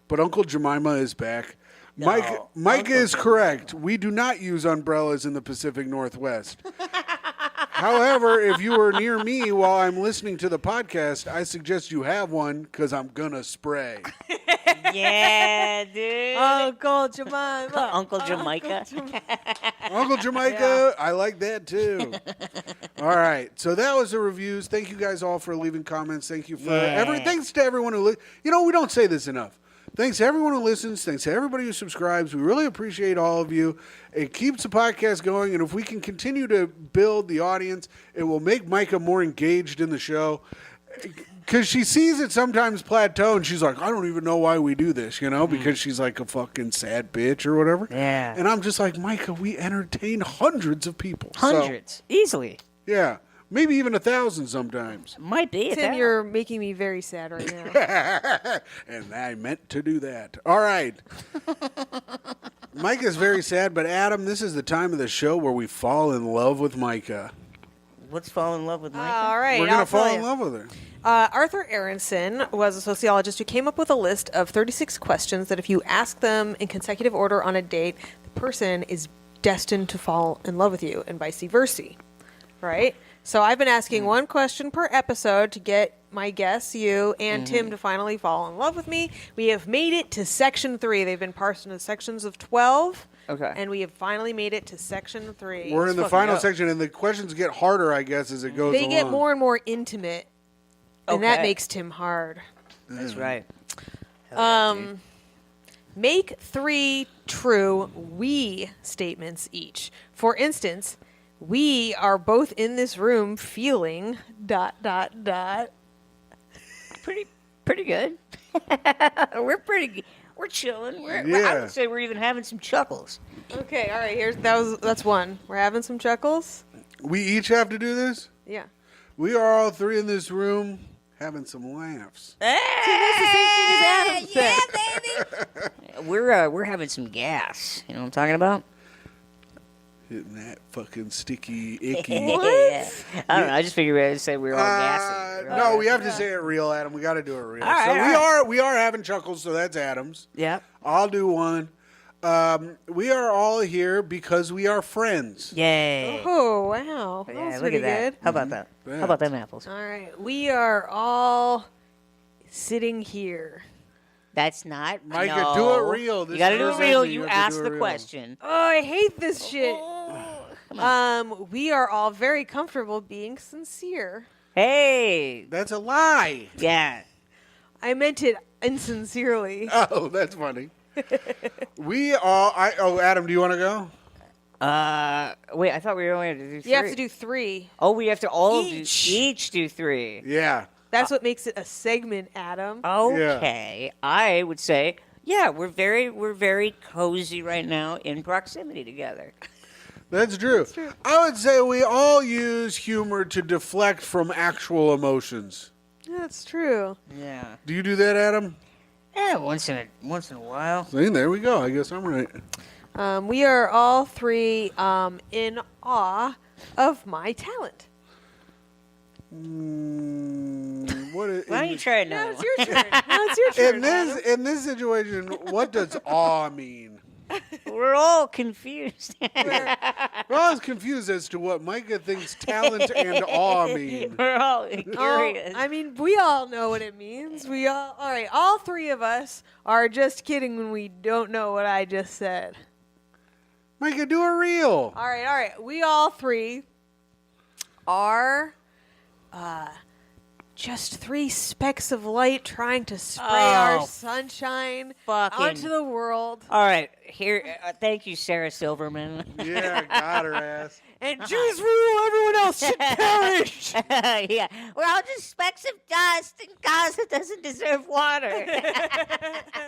[SPEAKER 1] But Uncle Jemima is back. Mike is correct. We do not use umbrellas in the Pacific Northwest. However, if you are near me while I'm listening to the podcast, I suggest you have one because I'm going to spray.
[SPEAKER 9] Yeah, dude.
[SPEAKER 2] Uncle Jemima.
[SPEAKER 9] Uncle Jamaica.
[SPEAKER 1] Uncle Jamaica, I like that too. All right, so that was the reviews. Thank you guys all for leaving comments. Thank you for thanks to everyone who we don't say this enough. Thanks to everyone who listens. Thanks to everybody who subscribes. We really appreciate all of you. It keeps the podcast going, and if we can continue to build the audience, it will make Myka more engaged in the show. Because she sees it sometimes plateau, and she's like, I don't even know why we do this, because she's like a fucking sad bitch or whatever.
[SPEAKER 9] Yeah.
[SPEAKER 1] And I'm just like, Myka, we entertain hundreds of people.
[SPEAKER 9] Hundreds. Easily.
[SPEAKER 1] Yeah. Maybe even 1,000 sometimes.
[SPEAKER 9] Might be.
[SPEAKER 2] Tim, you're making me very sad right now.
[SPEAKER 1] And I meant to do that. All right. Myka's very sad, but Adam, this is the time of the show where we fall in love with Myka.
[SPEAKER 9] Let's fall in love with Myka.
[SPEAKER 2] All right.
[SPEAKER 1] We're going
[SPEAKER 2] I'll
[SPEAKER 1] to fall
[SPEAKER 2] tell
[SPEAKER 1] in
[SPEAKER 2] you.
[SPEAKER 1] love with her.
[SPEAKER 2] Arthur Aronson was a sociologist who came up with a list of 36 questions that if you ask them in consecutive order on a date, the person is destined to fall in love with you and vice versa. Right? So I've been asking one question per episode to get my guests, you and Tim, to finally fall in love with me. We have made it to section 3. They've been parsed into sections of 12.
[SPEAKER 9] Okay.
[SPEAKER 2] And we have finally made it to section 3.
[SPEAKER 1] We're in the final section, and the questions get harder, I guess, as it goes
[SPEAKER 2] They
[SPEAKER 1] along.
[SPEAKER 2] get more and more intimate. And that
[SPEAKER 9] Okay.
[SPEAKER 2] makes Tim hard.
[SPEAKER 9] That's right.
[SPEAKER 2] Make 3 true we statements each. For instance, we are both in this room feeling ...
[SPEAKER 9] Pretty good. We're chilling. I
[SPEAKER 1] Yeah.
[SPEAKER 9] would say we're even having some chuckles.
[SPEAKER 2] Okay, all right. That's one. We're having some chuckles.
[SPEAKER 1] We each have to do this?
[SPEAKER 2] Yeah.
[SPEAKER 1] We are all 3 in this room having some laughs.
[SPEAKER 9] We're having some gas. You know what I'm talking about?
[SPEAKER 1] Hitting that fucking sticky, icky.
[SPEAKER 9] Yeah. I don't know. I just figured I'd say we were all gassy.
[SPEAKER 1] No, we have to say it real, Adam. We got to do it real.
[SPEAKER 9] right,
[SPEAKER 1] So
[SPEAKER 9] all
[SPEAKER 1] we are having chuckles. So that's Adam's.
[SPEAKER 9] Yep.
[SPEAKER 1] I'll do one. We are all here because we are friends.
[SPEAKER 9] Yay.
[SPEAKER 2] Oh, wow. That
[SPEAKER 9] Yeah,
[SPEAKER 2] was
[SPEAKER 9] look
[SPEAKER 2] pretty
[SPEAKER 9] at that.
[SPEAKER 2] good.
[SPEAKER 9] How about that?
[SPEAKER 1] Yeah.
[SPEAKER 9] How about them apples?
[SPEAKER 2] All right. We are all sitting here.
[SPEAKER 9] That's not.
[SPEAKER 1] Micah,
[SPEAKER 9] no.
[SPEAKER 1] do it real. This
[SPEAKER 9] You got to
[SPEAKER 1] is
[SPEAKER 9] do
[SPEAKER 1] your
[SPEAKER 9] it real.
[SPEAKER 1] segment.
[SPEAKER 9] You
[SPEAKER 1] have to
[SPEAKER 9] ask
[SPEAKER 1] do it
[SPEAKER 9] the
[SPEAKER 1] real.
[SPEAKER 9] question.
[SPEAKER 2] Oh, I hate this shit. We are all very comfortable being sincere.
[SPEAKER 9] Hey.
[SPEAKER 1] That's a lie.
[SPEAKER 9] Yeah.
[SPEAKER 2] I meant it insincerely.
[SPEAKER 1] Oh, that's funny. We are. Adam, do you want to go?
[SPEAKER 9] Wait, I thought we were only going to do 3.
[SPEAKER 2] You have to do 3.
[SPEAKER 9] Oh, we have to all
[SPEAKER 2] Each.
[SPEAKER 9] do 3.
[SPEAKER 1] Yeah.
[SPEAKER 2] That's what makes it a segment, Adam.
[SPEAKER 9] Okay. I would say, yeah, we're very cozy right now in proximity together.
[SPEAKER 1] That's true. I would say we all use humor to deflect from actual emotions.
[SPEAKER 2] That's true.
[SPEAKER 9] Yeah.
[SPEAKER 1] Do you do that, Adam?
[SPEAKER 9] Yeah, once in a while.
[SPEAKER 1] See, there we go. I guess I'm right.
[SPEAKER 2] We are all 3 in awe of my talent.
[SPEAKER 1] What is,
[SPEAKER 9] Why don't you try it now?
[SPEAKER 2] Now it's your turn. Now it's your turn. Adam.
[SPEAKER 1] in this situation, what does awe mean?
[SPEAKER 9] We're all confused.
[SPEAKER 1] We're always confused as to what Myka thinks talent and awe mean.
[SPEAKER 9] We're all
[SPEAKER 2] Oh,
[SPEAKER 9] curious.
[SPEAKER 2] I mean, we all know what it means. All right, all 3 of us are just kidding when we don't know what I just said.
[SPEAKER 1] Myka, do a reel.
[SPEAKER 2] All right. We all 3 are just 3 specks of light trying to spray our sunshine onto the world.
[SPEAKER 9] All right, here. Thank you, Sarah Silverman.
[SPEAKER 1] Yeah, got her ass.
[SPEAKER 2] And Jews rule, everyone else should perish.
[SPEAKER 9] Yeah, we're all just specks of dust, and Gaza doesn't deserve water.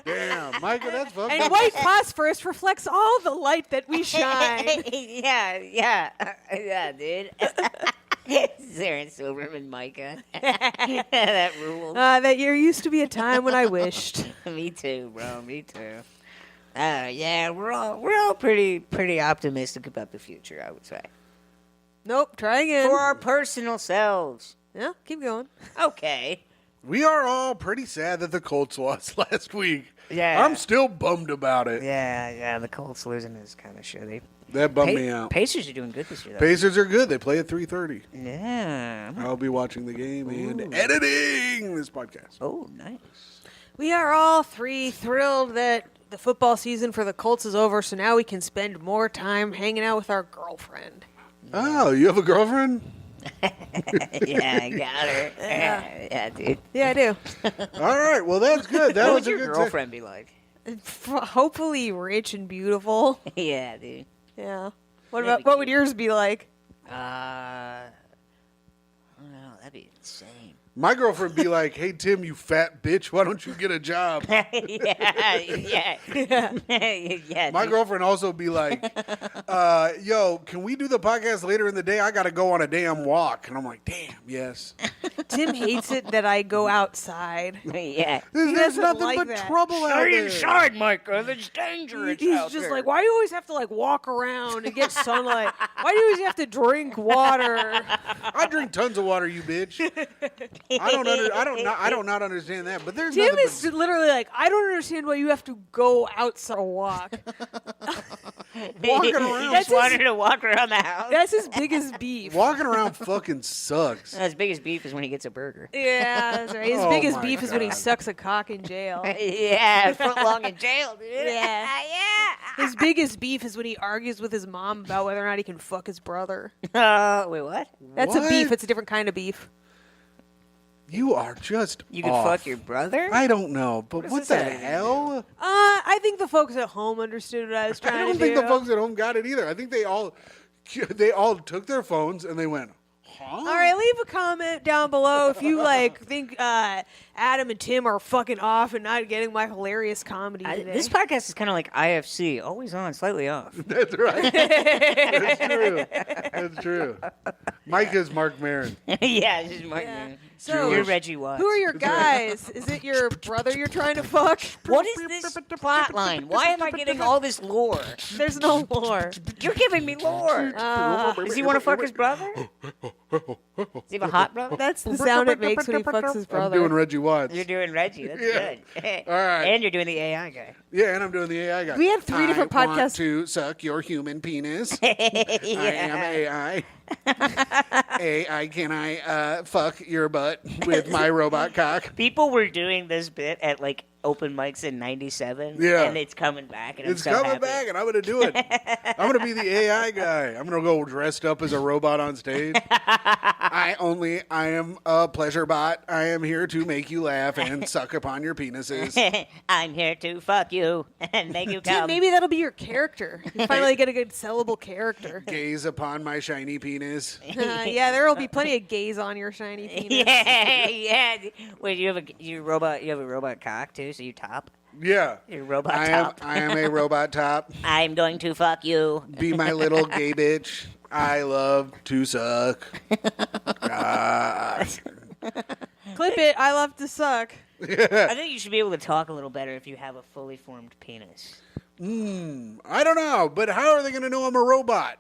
[SPEAKER 1] Damn, Myka, that's fucked
[SPEAKER 2] And
[SPEAKER 1] up.
[SPEAKER 2] white phosphorus reflects all the light that we shine.
[SPEAKER 9] yeah, dude. Sarah Silverman, Myka. That rules.
[SPEAKER 2] That year used to be a time when I wished.
[SPEAKER 9] Me too, bro. Me too. Yeah, we're all pretty optimistic about the future, I would say.
[SPEAKER 2] Nope, try again.
[SPEAKER 9] For our personal selves.
[SPEAKER 2] Yeah, keep going.
[SPEAKER 9] Okay.
[SPEAKER 1] We are all pretty sad that the Colts lost last week.
[SPEAKER 9] Yeah.
[SPEAKER 1] I'm still bummed about it.
[SPEAKER 9] Yeah, the Colts losing is kind of shitty.
[SPEAKER 1] That bummed me out.
[SPEAKER 9] Pacers are doing good this year, though.
[SPEAKER 1] Pacers are good. They play at 3:30.
[SPEAKER 9] Yeah.
[SPEAKER 1] I'll be watching the game and editing this podcast.
[SPEAKER 9] Oh, nice.
[SPEAKER 2] We are all 3 thrilled that the football season for the Colts is over, so now we can spend more time hanging out with our girlfriend.
[SPEAKER 1] Oh, you have a girlfriend?
[SPEAKER 9] Yeah, I got her. Yeah, dude.
[SPEAKER 2] Yeah, I do.
[SPEAKER 1] All right. Well, that's good. That
[SPEAKER 9] What
[SPEAKER 1] was
[SPEAKER 9] would
[SPEAKER 1] a
[SPEAKER 9] your
[SPEAKER 1] good
[SPEAKER 9] girlfriend be like?
[SPEAKER 2] Hopefully rich and beautiful.
[SPEAKER 9] Yeah, dude.
[SPEAKER 2] Yeah. What
[SPEAKER 9] That'd be
[SPEAKER 2] would
[SPEAKER 9] cute.
[SPEAKER 2] yours be like?
[SPEAKER 9] I don't know. That'd be insane.
[SPEAKER 1] My girlfriend be like, "Hey Tim, you fat bitch, why don't you get a job?"
[SPEAKER 9] yeah.
[SPEAKER 1] My
[SPEAKER 9] dude.
[SPEAKER 1] girlfriend also be like, "Yo, can we do the podcast later in the day? I got to go on a damn walk." And I'm like, "Damn, yes."
[SPEAKER 2] Tim hates it that I go outside.
[SPEAKER 9] Yeah.
[SPEAKER 1] There's
[SPEAKER 2] doesn't
[SPEAKER 1] nothing
[SPEAKER 2] like
[SPEAKER 1] but
[SPEAKER 2] that.
[SPEAKER 1] trouble out
[SPEAKER 9] Stay
[SPEAKER 1] there.
[SPEAKER 9] inside, Myka. There's danger.
[SPEAKER 2] He's just like, why do you always have to like walk around and get sunlight? Why do you always have to drink water?
[SPEAKER 1] I drink tons of water, you bitch. I don't not understand that. But there's
[SPEAKER 2] Tim
[SPEAKER 1] nothing
[SPEAKER 2] is literally like, I don't understand why you have to go outside a walk.
[SPEAKER 1] walking around.
[SPEAKER 9] Just wanted to walk around the house.
[SPEAKER 2] That's his biggest beef.
[SPEAKER 1] Walking around fucking sucks.
[SPEAKER 9] His biggest beef is when he gets a burger.
[SPEAKER 2] Yeah, that's right. His
[SPEAKER 1] Oh
[SPEAKER 2] biggest
[SPEAKER 1] my
[SPEAKER 2] beef is when he
[SPEAKER 1] God.
[SPEAKER 2] sucks a cock in jail.
[SPEAKER 9] Yeah, foot long in jail, dude.
[SPEAKER 2] Yeah.
[SPEAKER 9] Yeah.
[SPEAKER 2] His biggest beef is when he argues with his mom about whether or not he can fuck his brother.
[SPEAKER 9] Wait, what?
[SPEAKER 2] That's a beef.
[SPEAKER 1] What?
[SPEAKER 2] It's a different kind of beef.
[SPEAKER 1] You are just
[SPEAKER 9] You could
[SPEAKER 1] off.
[SPEAKER 9] fuck your brother?
[SPEAKER 1] I don't know, but
[SPEAKER 9] does
[SPEAKER 1] what
[SPEAKER 9] this
[SPEAKER 1] the
[SPEAKER 9] have to do with
[SPEAKER 1] hell?
[SPEAKER 2] I think the folks at home understood what I was trying
[SPEAKER 1] I
[SPEAKER 2] to
[SPEAKER 1] don't
[SPEAKER 2] do.
[SPEAKER 1] think the folks at home got it either. I think they all took their phones and they went, huh?
[SPEAKER 2] All right, leave a comment down below if you think Adam and Tim are fucking off and not getting my hilarious comedy today.
[SPEAKER 9] This podcast is kind of like IFC, always on, slightly off.
[SPEAKER 1] That's right. That's true. That's true. Myka's Mark Maron.
[SPEAKER 9] Yeah, it's just Mark.
[SPEAKER 2] Yeah.
[SPEAKER 9] Man.
[SPEAKER 2] So,
[SPEAKER 9] You're Reggie Watts.
[SPEAKER 2] who are your guys? Is it your brother you're trying to fuck?
[SPEAKER 9] What is this plot line? Why am I getting all this lore?
[SPEAKER 2] There's no lore.
[SPEAKER 9] You're giving me lore. Does he want to fuck his brother? Does he have a hot brother?
[SPEAKER 2] That's the sound it makes when he fucks his
[SPEAKER 1] I'm
[SPEAKER 2] brother.
[SPEAKER 1] doing Reggie Watts.
[SPEAKER 9] You're doing Reggie. That's
[SPEAKER 1] Yeah.
[SPEAKER 9] good.
[SPEAKER 1] All right.
[SPEAKER 9] And you're doing the AI guy.
[SPEAKER 1] Yeah, and I'm doing the AI guy.
[SPEAKER 2] We have 3 different
[SPEAKER 1] I want
[SPEAKER 2] podcasts.
[SPEAKER 1] to suck your human penis. I am AI. AI, can I fuck your butt with my robot cock?
[SPEAKER 9] People were doing this bit at like open mics in '97.
[SPEAKER 1] Yeah.
[SPEAKER 9] and it's coming back, and
[SPEAKER 1] It's
[SPEAKER 9] I'm so
[SPEAKER 1] coming
[SPEAKER 9] happy.
[SPEAKER 1] back, and I'm gonna do it. I'm gonna be the AI guy. I'm gonna go dressed up as a robot on stage. I am a pleasure bot. I am here to make you laugh and suck upon your penises.
[SPEAKER 9] I'm here to fuck you and make you
[SPEAKER 2] Tim,
[SPEAKER 9] come.
[SPEAKER 2] maybe that'll be your character. You finally get a good sellable character.
[SPEAKER 1] Gaze upon my shiny penis.
[SPEAKER 2] Yeah, there will be plenty of gays on your shiny penis.
[SPEAKER 9] yeah. Wait, you have a robot cock too, so you top.
[SPEAKER 1] Yeah.
[SPEAKER 9] You're a robot
[SPEAKER 1] I
[SPEAKER 9] top.
[SPEAKER 1] am a robot top.
[SPEAKER 9] I'm going to fuck you.
[SPEAKER 1] Be my little gay bitch. I love to suck. Ah.
[SPEAKER 2] Clip it. I love to suck.
[SPEAKER 9] I think you should be able to talk a little better if you have a fully formed penis.
[SPEAKER 1] I don't know, but how are they going to know I'm a robot?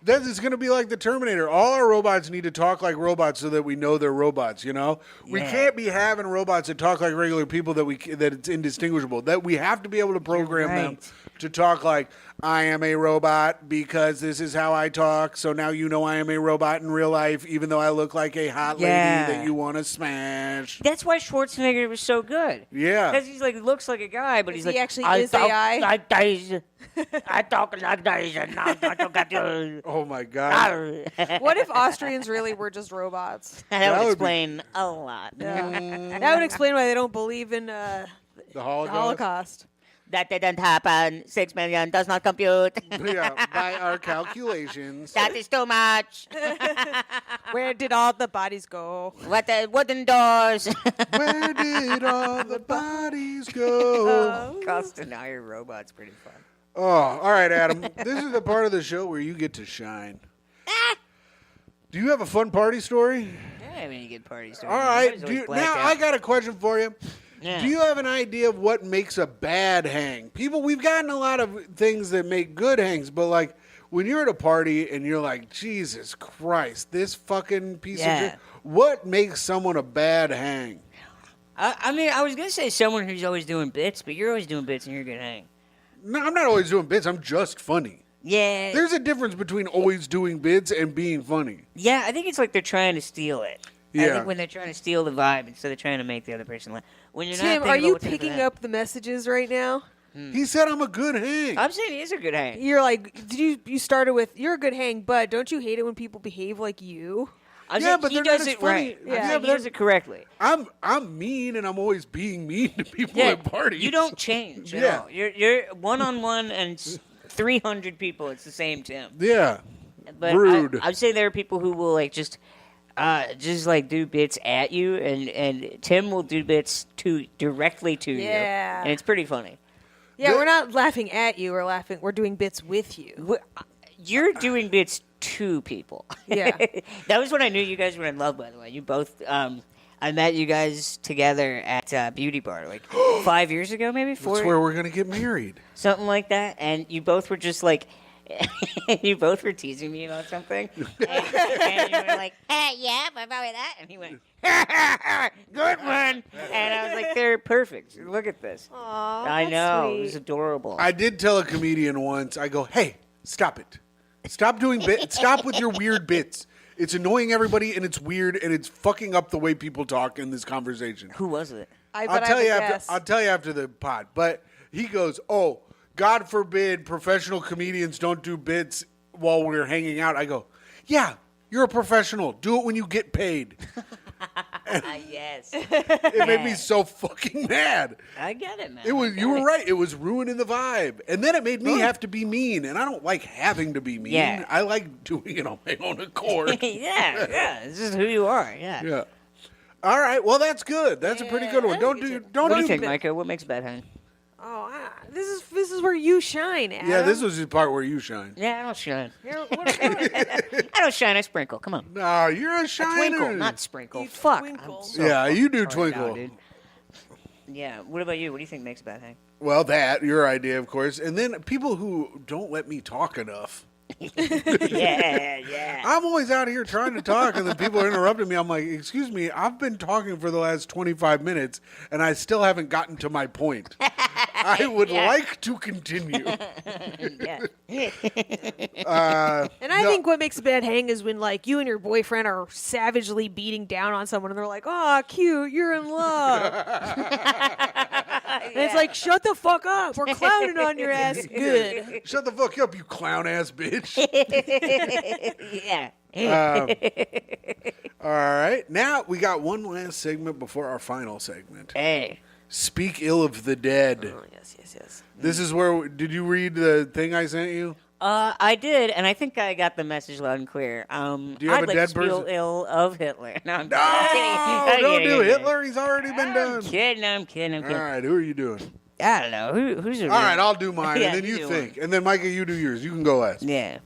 [SPEAKER 1] It's going to be like the Terminator. All our robots need to talk like robots so that we know they're robots, you know? We
[SPEAKER 9] Yeah.
[SPEAKER 1] can't be having robots that talk like regular people that it's indistinguishable. That we have to be able to program them
[SPEAKER 9] right.
[SPEAKER 1] to talk like, I am a robot because this is how I talk, so now you know I am a robot in real life, even though I look like a hot lady
[SPEAKER 9] Yeah.
[SPEAKER 1] that you want to smash.
[SPEAKER 9] That's why Schwarzenegger was so good.
[SPEAKER 1] Yeah.
[SPEAKER 9] Because he's like looks like a guy, but he's
[SPEAKER 2] He
[SPEAKER 9] like
[SPEAKER 2] actually
[SPEAKER 9] I
[SPEAKER 2] is
[SPEAKER 9] talk
[SPEAKER 2] AI.
[SPEAKER 9] like this. I talk like this, and I talk like this.
[SPEAKER 1] Oh, my God.
[SPEAKER 2] What if Austrians really were just robots?
[SPEAKER 9] That
[SPEAKER 1] That
[SPEAKER 9] would
[SPEAKER 1] would be-
[SPEAKER 9] explain a lot.
[SPEAKER 2] That would explain why they don't believe in
[SPEAKER 1] The
[SPEAKER 2] the
[SPEAKER 1] Holocaust?
[SPEAKER 2] Holocaust.
[SPEAKER 9] That didn't happen. 6 million does not compute.
[SPEAKER 1] Yeah, by our calculations.
[SPEAKER 9] That is too much.
[SPEAKER 2] Where did all the bodies go?
[SPEAKER 9] What the wooden doors?
[SPEAKER 1] Where did all the bodies go?
[SPEAKER 9] Cost an iron robot's pretty fun.
[SPEAKER 1] Oh, all right, Adam. This is the part of the show where you get to shine. Do you have a fun party story?
[SPEAKER 9] I don't have any good party stories.
[SPEAKER 1] All
[SPEAKER 9] I'm
[SPEAKER 1] right.
[SPEAKER 9] always always
[SPEAKER 1] Now,
[SPEAKER 9] blacked
[SPEAKER 1] I
[SPEAKER 9] out.
[SPEAKER 1] got a question for you.
[SPEAKER 9] Yeah.
[SPEAKER 1] Do you have an idea of what makes a bad hang? We've gotten a lot of things that make good hangs, but like when you're at a party and you're like, Jesus Christ, this fucking piece of
[SPEAKER 9] Yeah.
[SPEAKER 1] shit. What makes someone a bad hang?
[SPEAKER 9] I mean, I was going to say someone who's always doing bits, but you're always doing bits and you're a good hang.
[SPEAKER 1] No, I'm not always doing bits. I'm just funny.
[SPEAKER 9] Yeah.
[SPEAKER 1] There's a difference between always doing bits and being funny.
[SPEAKER 9] Yeah, I think it's like they're trying to steal it. I
[SPEAKER 1] Yeah.
[SPEAKER 9] think when they're trying to steal the vibe instead of trying to make the other person laugh. When you're
[SPEAKER 2] Tim,
[SPEAKER 9] not
[SPEAKER 2] are
[SPEAKER 9] thinking
[SPEAKER 2] you
[SPEAKER 9] about what's in
[SPEAKER 2] picking
[SPEAKER 9] for them.
[SPEAKER 2] up the messages right now?
[SPEAKER 1] He said I'm a good hang.
[SPEAKER 9] I'm saying he is a good hang.
[SPEAKER 2] You're like, you started with, you're a good hang, but don't you hate it when people behave like you?
[SPEAKER 9] I'm
[SPEAKER 1] Yeah,
[SPEAKER 9] saying
[SPEAKER 1] but
[SPEAKER 9] he
[SPEAKER 1] they're not
[SPEAKER 9] does
[SPEAKER 1] as
[SPEAKER 9] it
[SPEAKER 1] funny.
[SPEAKER 9] right.
[SPEAKER 1] Yeah,
[SPEAKER 9] I'm saying
[SPEAKER 1] but
[SPEAKER 9] he does
[SPEAKER 1] they're-
[SPEAKER 9] it correctly.
[SPEAKER 1] I'm mean and I'm always being mean to people
[SPEAKER 9] Yeah,
[SPEAKER 1] at parties.
[SPEAKER 9] you don't change at
[SPEAKER 1] Yeah.
[SPEAKER 9] all. You're one-on-one and 300 people. It's the same Tim.
[SPEAKER 1] Yeah.
[SPEAKER 9] But
[SPEAKER 1] Rude.
[SPEAKER 9] I'd say there are people who will like just like do bits at you, and Tim will do bits directly to you,
[SPEAKER 2] Yeah.
[SPEAKER 9] and it's pretty funny.
[SPEAKER 2] Yeah,
[SPEAKER 1] The-
[SPEAKER 2] we're not laughing at you. We're doing bits with you.
[SPEAKER 9] You're doing bits to people.
[SPEAKER 2] Yeah.
[SPEAKER 9] That was when I knew you guys were in love. By the way, you both. I met you guys together at Beauty Bar like 5 years ago, maybe four,
[SPEAKER 1] That's where we're gonna get married.
[SPEAKER 9] something like that. And you both were just like. You both were teasing me about something, and you were like, "Hey, yeah, about that," and he went, "Good one," and I was like, "They're perfect. Look at this."
[SPEAKER 2] Aw,
[SPEAKER 9] I
[SPEAKER 2] that's
[SPEAKER 9] know it was
[SPEAKER 2] sweet.
[SPEAKER 9] adorable.
[SPEAKER 1] I did tell a comedian once. I go, hey, stop it. Stop doing bits. Stop with your weird bits. It's annoying everybody and it's weird and it's fucking up the way people talk in this conversation.
[SPEAKER 9] Who was it?
[SPEAKER 2] I'll tell you after.
[SPEAKER 1] I'll tell you after the pod. But he goes, "Oh, God forbid professional comedians don't do bits while we're hanging out." I go, "Yeah, you're a professional. Do it when you get paid."
[SPEAKER 9] Yes,
[SPEAKER 1] It made me so fucking mad.
[SPEAKER 9] I get it, man.
[SPEAKER 1] It was you were right. It was ruining the vibe, and then it made me have to be mean, and I don't like having to be mean.
[SPEAKER 9] Yeah.
[SPEAKER 1] I like doing it on my own accord.
[SPEAKER 9] yeah. This is who you are. Yeah.
[SPEAKER 1] Yeah. All right. Well, that's good. That's a pretty good one. Don't
[SPEAKER 9] What do you
[SPEAKER 1] do
[SPEAKER 9] think,
[SPEAKER 1] bit-
[SPEAKER 9] Myka? What makes a bad hang?
[SPEAKER 2] Oh, this is where you shine, Adam.
[SPEAKER 1] Yeah, this was the part where you shine.
[SPEAKER 9] Yeah, I don't shine.
[SPEAKER 2] What-
[SPEAKER 9] I don't shine. I sprinkle. Come on.
[SPEAKER 1] No, you're a
[SPEAKER 9] I
[SPEAKER 1] shiner.
[SPEAKER 9] twinkle, not sprinkle.
[SPEAKER 2] You
[SPEAKER 9] Fuck.
[SPEAKER 2] twinkle.
[SPEAKER 9] I'm so
[SPEAKER 1] Yeah, you do
[SPEAKER 9] sorry now,
[SPEAKER 1] twinkle.
[SPEAKER 9] dude. Yeah. What about you? What do you think makes a bad hang?
[SPEAKER 1] Well, your idea, of course, and then people who don't let me talk enough.
[SPEAKER 9] Yeah.
[SPEAKER 1] I'm always out here trying to talk, and then people are interrupting me. I'm like, "Excuse me, I've been talking for the last 25 minutes, and I still haven't gotten to my point." I would like to continue.
[SPEAKER 9] Yeah.
[SPEAKER 2] And I think what makes a bad hang is when like you and your boyfriend are savagely beating down on someone and they're like, "Oh, cute, you're in love." And it's like, "Shut the fuck up. We're clowning on your ass." Good.
[SPEAKER 1] Shut the fuck up, you clown ass bitch.
[SPEAKER 9] Yeah.
[SPEAKER 1] All right. Now we got one last segment before our final segment.
[SPEAKER 9] Hey.
[SPEAKER 1] Speak ill of the dead.
[SPEAKER 2] Oh, yes.
[SPEAKER 1] This is where. Did you read the thing I sent you?
[SPEAKER 9] I did, and I think I got the message loud and clear.
[SPEAKER 1] Do you have
[SPEAKER 9] I'd
[SPEAKER 1] a
[SPEAKER 9] like
[SPEAKER 1] dead
[SPEAKER 9] to speak
[SPEAKER 1] person?
[SPEAKER 9] ill of Hitler. No, I'm
[SPEAKER 1] No,
[SPEAKER 9] kidding.
[SPEAKER 1] don't do Hitler. He's already been
[SPEAKER 9] I'm
[SPEAKER 1] done.
[SPEAKER 9] kidding. I'm kidding.
[SPEAKER 1] All right, who are you doing?
[SPEAKER 9] I don't know. Who's a
[SPEAKER 1] All
[SPEAKER 9] real-
[SPEAKER 1] right, I'll do mine,
[SPEAKER 9] Yeah,
[SPEAKER 1] and then
[SPEAKER 9] you
[SPEAKER 1] you
[SPEAKER 9] do
[SPEAKER 1] think, and then Myka, you do yours. You can go last.
[SPEAKER 9] Yeah.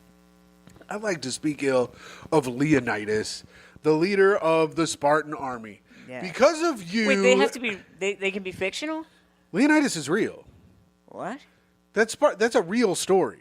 [SPEAKER 1] I'd like to speak ill of Leonidas, the leader of the Spartan army,
[SPEAKER 9] Yeah.
[SPEAKER 1] because of you.
[SPEAKER 9] Wait, they have to be. They can be fictional.
[SPEAKER 1] Leonidas is real.
[SPEAKER 9] What?
[SPEAKER 1] That's a real story.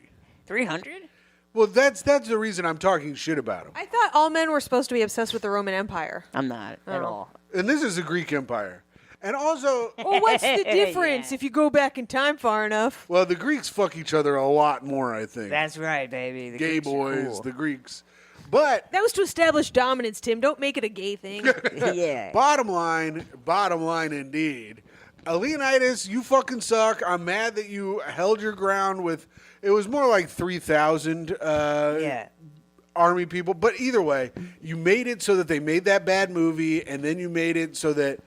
[SPEAKER 9] 300?
[SPEAKER 1] Well, that's the reason I'm talking shit about him.
[SPEAKER 2] I thought all men were supposed to be obsessed with the Roman Empire.
[SPEAKER 9] I'm not at all.
[SPEAKER 1] And this is the Greek Empire. And also,
[SPEAKER 2] Well, what's the difference if you go back in time far enough?
[SPEAKER 1] well, the Greeks fuck each other a lot more, I think.
[SPEAKER 9] That's right, baby. The
[SPEAKER 1] Gay
[SPEAKER 9] Greeks are
[SPEAKER 1] boys,
[SPEAKER 9] cool.
[SPEAKER 1] the Greeks. But
[SPEAKER 2] That was to establish dominance, Tim. Don't make it a gay thing.
[SPEAKER 9] Yeah.
[SPEAKER 1] bottom line indeed. Leonidas, you fucking suck. I'm mad that you held your ground with, it was more like 3,000
[SPEAKER 9] Yeah.
[SPEAKER 1] army people. But either way, you made it so that they made that bad movie, and then you made it so that,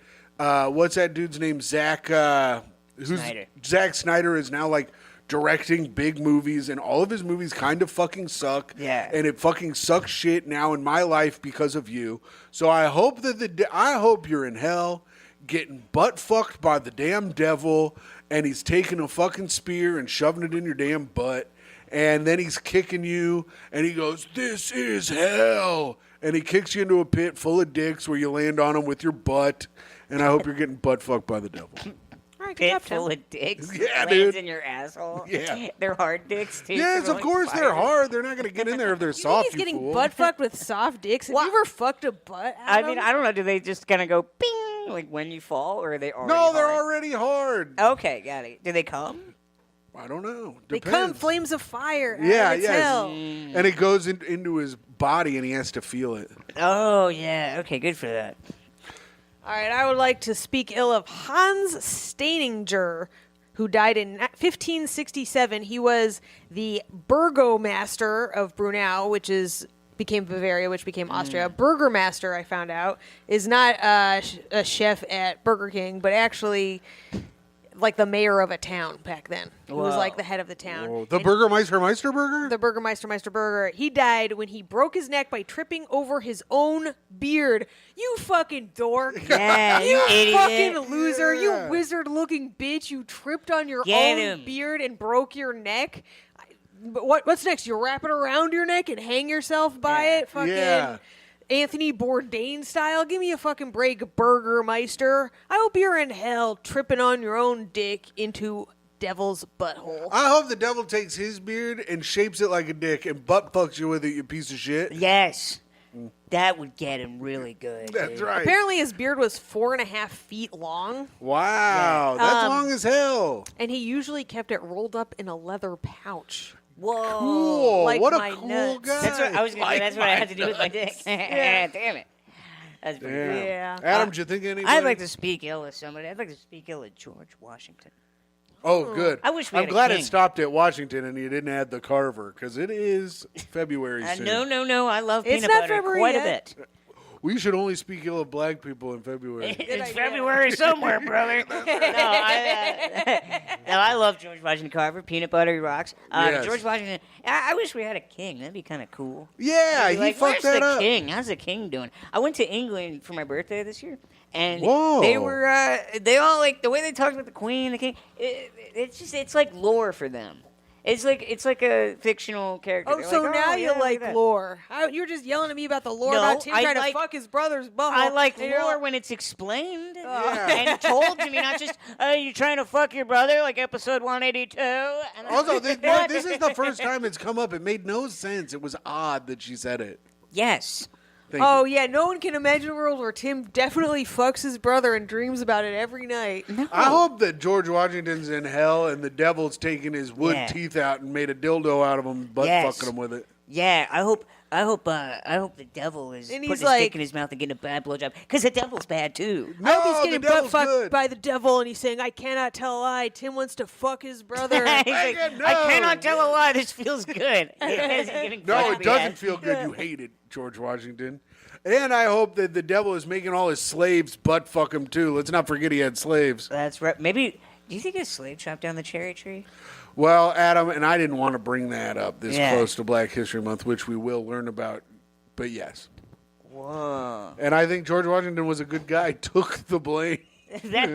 [SPEAKER 1] what's that dude's name? Zack
[SPEAKER 9] Snyder.
[SPEAKER 1] Zack Snyder is now like directing big movies, and all of his movies kind of fucking suck.
[SPEAKER 9] Yeah.
[SPEAKER 1] And it fucking sucks shit now in my life because of you. So I hope that I hope you're in hell getting butt fucked by the damn devil, and he's taking a fucking spear and shoving it in your damn butt, and then he's kicking you, and he goes, "This is hell," and he kicks you into a pit full of dicks where you land on him with your butt, and I hope you're getting butt fucked by the devil.
[SPEAKER 2] All right, good
[SPEAKER 9] Pit
[SPEAKER 2] job, Tim.
[SPEAKER 9] full of dicks.
[SPEAKER 1] Yeah,
[SPEAKER 9] lands
[SPEAKER 1] dude.
[SPEAKER 9] in your asshole.
[SPEAKER 1] Yeah.
[SPEAKER 9] They're hard dicks too.
[SPEAKER 1] Yes,
[SPEAKER 9] They're
[SPEAKER 1] of
[SPEAKER 9] like
[SPEAKER 1] course they're
[SPEAKER 9] spiders.
[SPEAKER 1] hard. They're not going to get in there if they're
[SPEAKER 2] You
[SPEAKER 1] soft,
[SPEAKER 2] think he's getting
[SPEAKER 1] fool.
[SPEAKER 2] butt fucked with soft dicks? Have you ever fucked a butt?
[SPEAKER 9] I mean, I don't know. Do they just kind of go ping like when you fall, or are they already?
[SPEAKER 1] No, they're
[SPEAKER 9] hard?
[SPEAKER 1] already hard.
[SPEAKER 9] Okay, got it. Do they come?
[SPEAKER 1] I don't know.
[SPEAKER 2] They
[SPEAKER 1] Depends.
[SPEAKER 2] come flames of fire.
[SPEAKER 1] Yeah,
[SPEAKER 2] out of its
[SPEAKER 1] yes.
[SPEAKER 2] hell.
[SPEAKER 1] And it goes into his body, and he has to feel it.
[SPEAKER 9] Oh yeah. Okay, good for that.
[SPEAKER 2] All right, I would like to speak ill of Hans Steininger, who died in 1567. He was the burgomaster of Brunau, which became Bavaria, which became Austria. Burgermaster, I found out, is not a chef at Burger King, but actually like the mayor of a town back then. He was
[SPEAKER 9] Whoa.
[SPEAKER 2] like the head of the town.
[SPEAKER 1] Oh, the Burgermeister Burger?
[SPEAKER 2] The Burgermeister Burger. He died when he broke his neck by tripping over his own beard. You fucking dork.
[SPEAKER 9] Yeah, you idiot.
[SPEAKER 2] Fucking loser.
[SPEAKER 1] Yeah.
[SPEAKER 2] You wizard-looking bitch. You tripped on your
[SPEAKER 9] Get
[SPEAKER 2] own
[SPEAKER 9] him.
[SPEAKER 2] beard and broke your neck. But what's next? You wrap it around your neck and hang yourself by
[SPEAKER 9] Yeah.
[SPEAKER 2] it? Fucking
[SPEAKER 1] Yeah.
[SPEAKER 2] Anthony Bourdain style? Give me a fucking break, Burgermeister. I hope you're in hell tripping on your own dick into devil's butthole.
[SPEAKER 1] I hope the devil takes his beard and shapes it like a dick and butt fucks you with it, you piece of shit.
[SPEAKER 9] Yes, that would get him really good.
[SPEAKER 1] That's
[SPEAKER 9] dude.
[SPEAKER 1] right.
[SPEAKER 2] Apparently, his beard was 4.5 feet long,
[SPEAKER 1] Wow, that's long as hell.
[SPEAKER 2] and he usually kept it rolled up in a leather pouch.
[SPEAKER 9] Whoa.
[SPEAKER 1] Cool.
[SPEAKER 2] like
[SPEAKER 1] what a
[SPEAKER 2] my
[SPEAKER 1] cool
[SPEAKER 2] nuts.
[SPEAKER 1] guy.
[SPEAKER 9] That's what I was gonna say.
[SPEAKER 1] Like
[SPEAKER 9] That's what I
[SPEAKER 1] my
[SPEAKER 9] had to do with my dick. Damn it. That's pretty
[SPEAKER 1] Damn.
[SPEAKER 9] good.
[SPEAKER 2] Yeah.
[SPEAKER 1] Adam, did you think of anybody?
[SPEAKER 9] I'd like to speak ill of somebody. I'd like to speak ill of George Washington.
[SPEAKER 1] Oh, good.
[SPEAKER 9] I wish we
[SPEAKER 1] I'm
[SPEAKER 9] had a
[SPEAKER 1] glad
[SPEAKER 9] king.
[SPEAKER 1] it stopped at Washington and you didn't add the Carver because it is February soon.
[SPEAKER 9] No. I love
[SPEAKER 2] It's
[SPEAKER 9] peanut
[SPEAKER 2] not
[SPEAKER 9] butter
[SPEAKER 2] February
[SPEAKER 9] quite
[SPEAKER 2] yet.
[SPEAKER 9] a bit.
[SPEAKER 1] We should only speak ill of black people in February.
[SPEAKER 9] It's February somewhere, brother. I love George Washington Carver. Peanut butter, he rocks.
[SPEAKER 1] Yes.
[SPEAKER 9] George Washington. I wish we had a king. That'd be kind of cool.
[SPEAKER 1] Yeah,
[SPEAKER 9] Be
[SPEAKER 1] he
[SPEAKER 9] like,
[SPEAKER 1] fucked
[SPEAKER 9] where's
[SPEAKER 1] that
[SPEAKER 9] the
[SPEAKER 1] up.
[SPEAKER 9] king? How's the king doing? I went to England for my birthday this year, and
[SPEAKER 1] Whoa.
[SPEAKER 9] they were they all like the way they talked about the queen, the king. It's like lore for them. It's like a fictional character.
[SPEAKER 2] Oh,
[SPEAKER 9] They're
[SPEAKER 2] so
[SPEAKER 9] like,
[SPEAKER 2] now
[SPEAKER 9] oh,
[SPEAKER 2] you
[SPEAKER 9] yeah,
[SPEAKER 2] like
[SPEAKER 9] that.
[SPEAKER 2] lore. You're just yelling at me about the lore
[SPEAKER 9] No,
[SPEAKER 2] about Tim
[SPEAKER 9] I
[SPEAKER 2] trying
[SPEAKER 9] like-
[SPEAKER 2] to fuck his brother's butthole.
[SPEAKER 9] I like
[SPEAKER 2] And you're
[SPEAKER 9] lore
[SPEAKER 2] like,
[SPEAKER 9] when it's explained
[SPEAKER 1] Yeah.
[SPEAKER 9] and told to me, not just, you trying to fuck your brother, like episode 182. And I'm
[SPEAKER 1] Also,
[SPEAKER 9] like,
[SPEAKER 1] this is the first time it's come up. It made no sense. It was odd that she said it.
[SPEAKER 9] yes.
[SPEAKER 1] Thank
[SPEAKER 2] Oh
[SPEAKER 1] you.
[SPEAKER 2] yeah, no one can imagine a world where Tim definitely fucks his brother and dreams about it every night.
[SPEAKER 1] I hope that George Washington's in hell and the devil's taking his wood
[SPEAKER 9] Yeah.
[SPEAKER 1] teeth out and made a dildo out of him, butt
[SPEAKER 9] Yes.
[SPEAKER 1] fucking him with it.
[SPEAKER 9] Yeah, I hope the devil is
[SPEAKER 2] And
[SPEAKER 9] putting
[SPEAKER 2] he's
[SPEAKER 9] his
[SPEAKER 2] like-
[SPEAKER 9] dick in his mouth and getting a bad blowjob. Because the devil's bad too.
[SPEAKER 2] I hope
[SPEAKER 1] No,
[SPEAKER 2] he's
[SPEAKER 1] the
[SPEAKER 2] getting
[SPEAKER 1] devil's
[SPEAKER 2] butt fucked
[SPEAKER 1] good.
[SPEAKER 2] by the devil, and he's saying, "I cannot tell a lie." Tim wants to fuck his brother.
[SPEAKER 9] He's like,
[SPEAKER 1] Megan,
[SPEAKER 9] I
[SPEAKER 1] no.
[SPEAKER 9] cannot tell a lie. This feels good. He's getting
[SPEAKER 1] No,
[SPEAKER 9] fucked
[SPEAKER 1] it
[SPEAKER 9] in the
[SPEAKER 1] doesn't
[SPEAKER 9] ass.
[SPEAKER 1] feel good. You hate it, George Washington. And I hope that the devil is making all his slaves butt fuck him too. Let's not forget he had slaves.
[SPEAKER 9] That's right. Maybe. Do you think a slave chopped down the cherry tree?
[SPEAKER 1] Well, Adam, and I didn't want to bring that up this
[SPEAKER 9] Yeah.
[SPEAKER 1] close to Black History Month, which we will learn about. But yes.
[SPEAKER 9] Whoa.
[SPEAKER 1] And I think George Washington was a good guy, took the blame.
[SPEAKER 9] That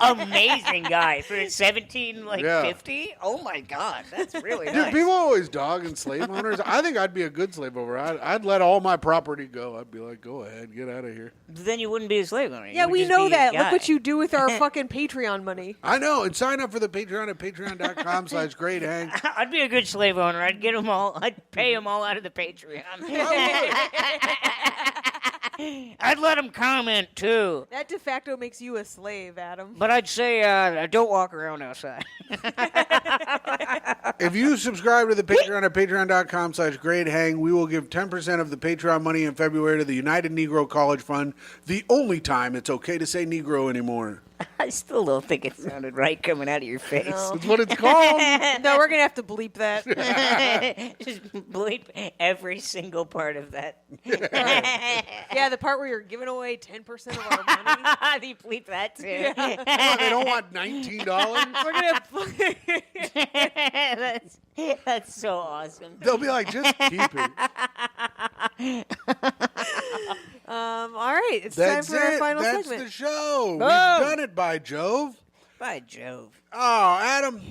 [SPEAKER 9] amazing guy for 1750. Oh my God, that's really
[SPEAKER 1] Dude,
[SPEAKER 9] nice.
[SPEAKER 1] people always dog and slave owners. I think I'd be a good slave owner. I'd let all my property go. I'd be like, go ahead, get out of here.
[SPEAKER 9] Then you wouldn't be a slave owner.
[SPEAKER 2] Yeah,
[SPEAKER 9] You would
[SPEAKER 2] we
[SPEAKER 9] just
[SPEAKER 2] know
[SPEAKER 9] be a
[SPEAKER 2] that. Look
[SPEAKER 9] guy.
[SPEAKER 2] what you do with our fucking Patreon money.
[SPEAKER 1] I know. And sign up for the Patreon at patreon.com/greathang.
[SPEAKER 9] I'd be a good slave owner. I'd get them all. I'd pay them all out of the Patreon. I'd let them comment too,
[SPEAKER 2] That de facto makes you a slave, Adam.
[SPEAKER 9] but I'd say don't walk around outside.
[SPEAKER 1] If you subscribe to the Patreon at patreon.com/greathang, we will give 10% of the Patreon money in February to the United Negro College Fund, the only time it's okay to say Negro anymore.
[SPEAKER 9] I still don't think it sounded right coming out of your face.
[SPEAKER 1] That's what it's called.
[SPEAKER 2] No, we're gonna have to bleep that.
[SPEAKER 9] Just bleep every single part of that.
[SPEAKER 2] Yeah, the part where you're giving away 10% of our money.
[SPEAKER 9] You bleep that too.
[SPEAKER 1] What, they don't want $19?
[SPEAKER 2] We're gonna.
[SPEAKER 9] That's so awesome.
[SPEAKER 1] They'll be like, just keep it.
[SPEAKER 2] All right, it's
[SPEAKER 1] That's
[SPEAKER 2] time for our
[SPEAKER 1] it.
[SPEAKER 2] final
[SPEAKER 1] That's
[SPEAKER 2] segment.
[SPEAKER 1] the show. We've
[SPEAKER 9] Boom.
[SPEAKER 1] done it, by Jove.
[SPEAKER 9] By Jove.
[SPEAKER 1] Oh, Adam,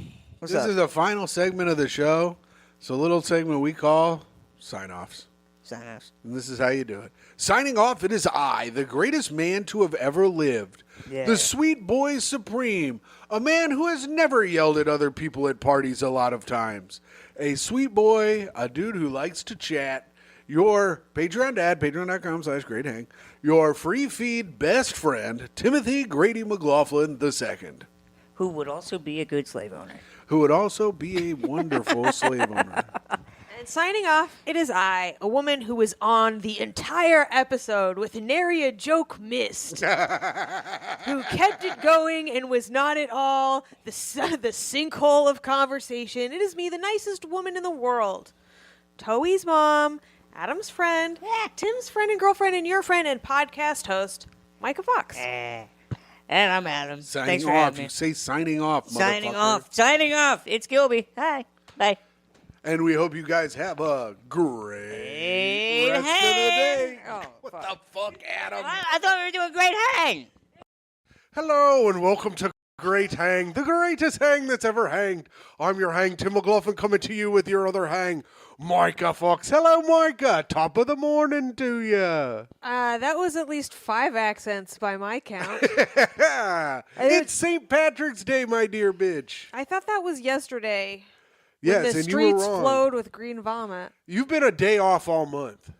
[SPEAKER 1] this
[SPEAKER 9] up?
[SPEAKER 1] is the final segment of the show. It's a little segment we call sign-offs.
[SPEAKER 9] Sign offs.
[SPEAKER 1] And this is how you do it. Signing off, it is I, the greatest man to have ever lived.
[SPEAKER 9] Yeah.
[SPEAKER 1] The sweet boy supreme. A man who has never yelled at other people at parties a lot of times. A sweet boy, a dude who likes to chat. Your Patreon dad, patreon.com/greathang. Your free feed best friend, Timothy Grady McLaughlin II.
[SPEAKER 9] Who would also be a good slave owner.
[SPEAKER 1] Who would also be a wonderful slave owner.
[SPEAKER 2] And signing off, it is I, a woman who was on the entire episode with nary a joke missed, who kept it going and was not at all the sinkhole of conversation. It is me, the nicest woman in the world. Toey's mom, Adam's friend, Tim's friend and girlfriend, and your friend and podcast host, Myka Fox.
[SPEAKER 9] And I'm Adam. Thanks
[SPEAKER 1] Signing
[SPEAKER 9] for
[SPEAKER 1] off.
[SPEAKER 9] having
[SPEAKER 1] You
[SPEAKER 9] me.
[SPEAKER 1] say signing off,
[SPEAKER 9] Signing
[SPEAKER 1] motherfucker.
[SPEAKER 9] off. Signing off. It's Gilby. Hi. Bye.
[SPEAKER 1] And we hope you guys have a great rest of the day. What the fuck, Adam?
[SPEAKER 9] I thought we were doing great hang.
[SPEAKER 1] Hello and welcome to Great Hang, the greatest hang that's ever hanged. I'm your hang, Tim McLaughlin, coming to you with your other hang, Myka Fox. Hello, Myka. Top of the morning to you.
[SPEAKER 2] That was at least 5 accents by my count.
[SPEAKER 1] It's St. Patrick's Day, my dear bitch.
[SPEAKER 2] I thought that was yesterday.
[SPEAKER 1] Yes,
[SPEAKER 2] when the
[SPEAKER 1] and you were
[SPEAKER 2] streets
[SPEAKER 1] wrong.
[SPEAKER 2] flowed with green vomit.
[SPEAKER 1] You've been a day off all month.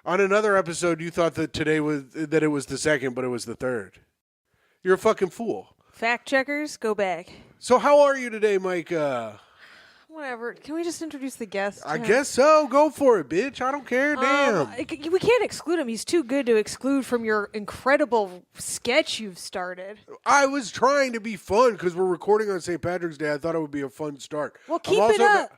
[SPEAKER 1] On another episode, you thought that it was the 2nd, but it was the 3rd. You're a fucking fool.
[SPEAKER 2] Fact checkers, go back.
[SPEAKER 1] So how are you today, Myka?
[SPEAKER 2] Whatever. Can we just introduce the guest?
[SPEAKER 1] I guess so. Go for it, bitch. I don't care. Damn.
[SPEAKER 2] We can't exclude him. He's too good to exclude from your incredible sketch you've started.
[SPEAKER 1] I was trying to be fun because we're recording on St. Patrick's Day. I thought it would be a fun start.
[SPEAKER 2] Well, keep it up.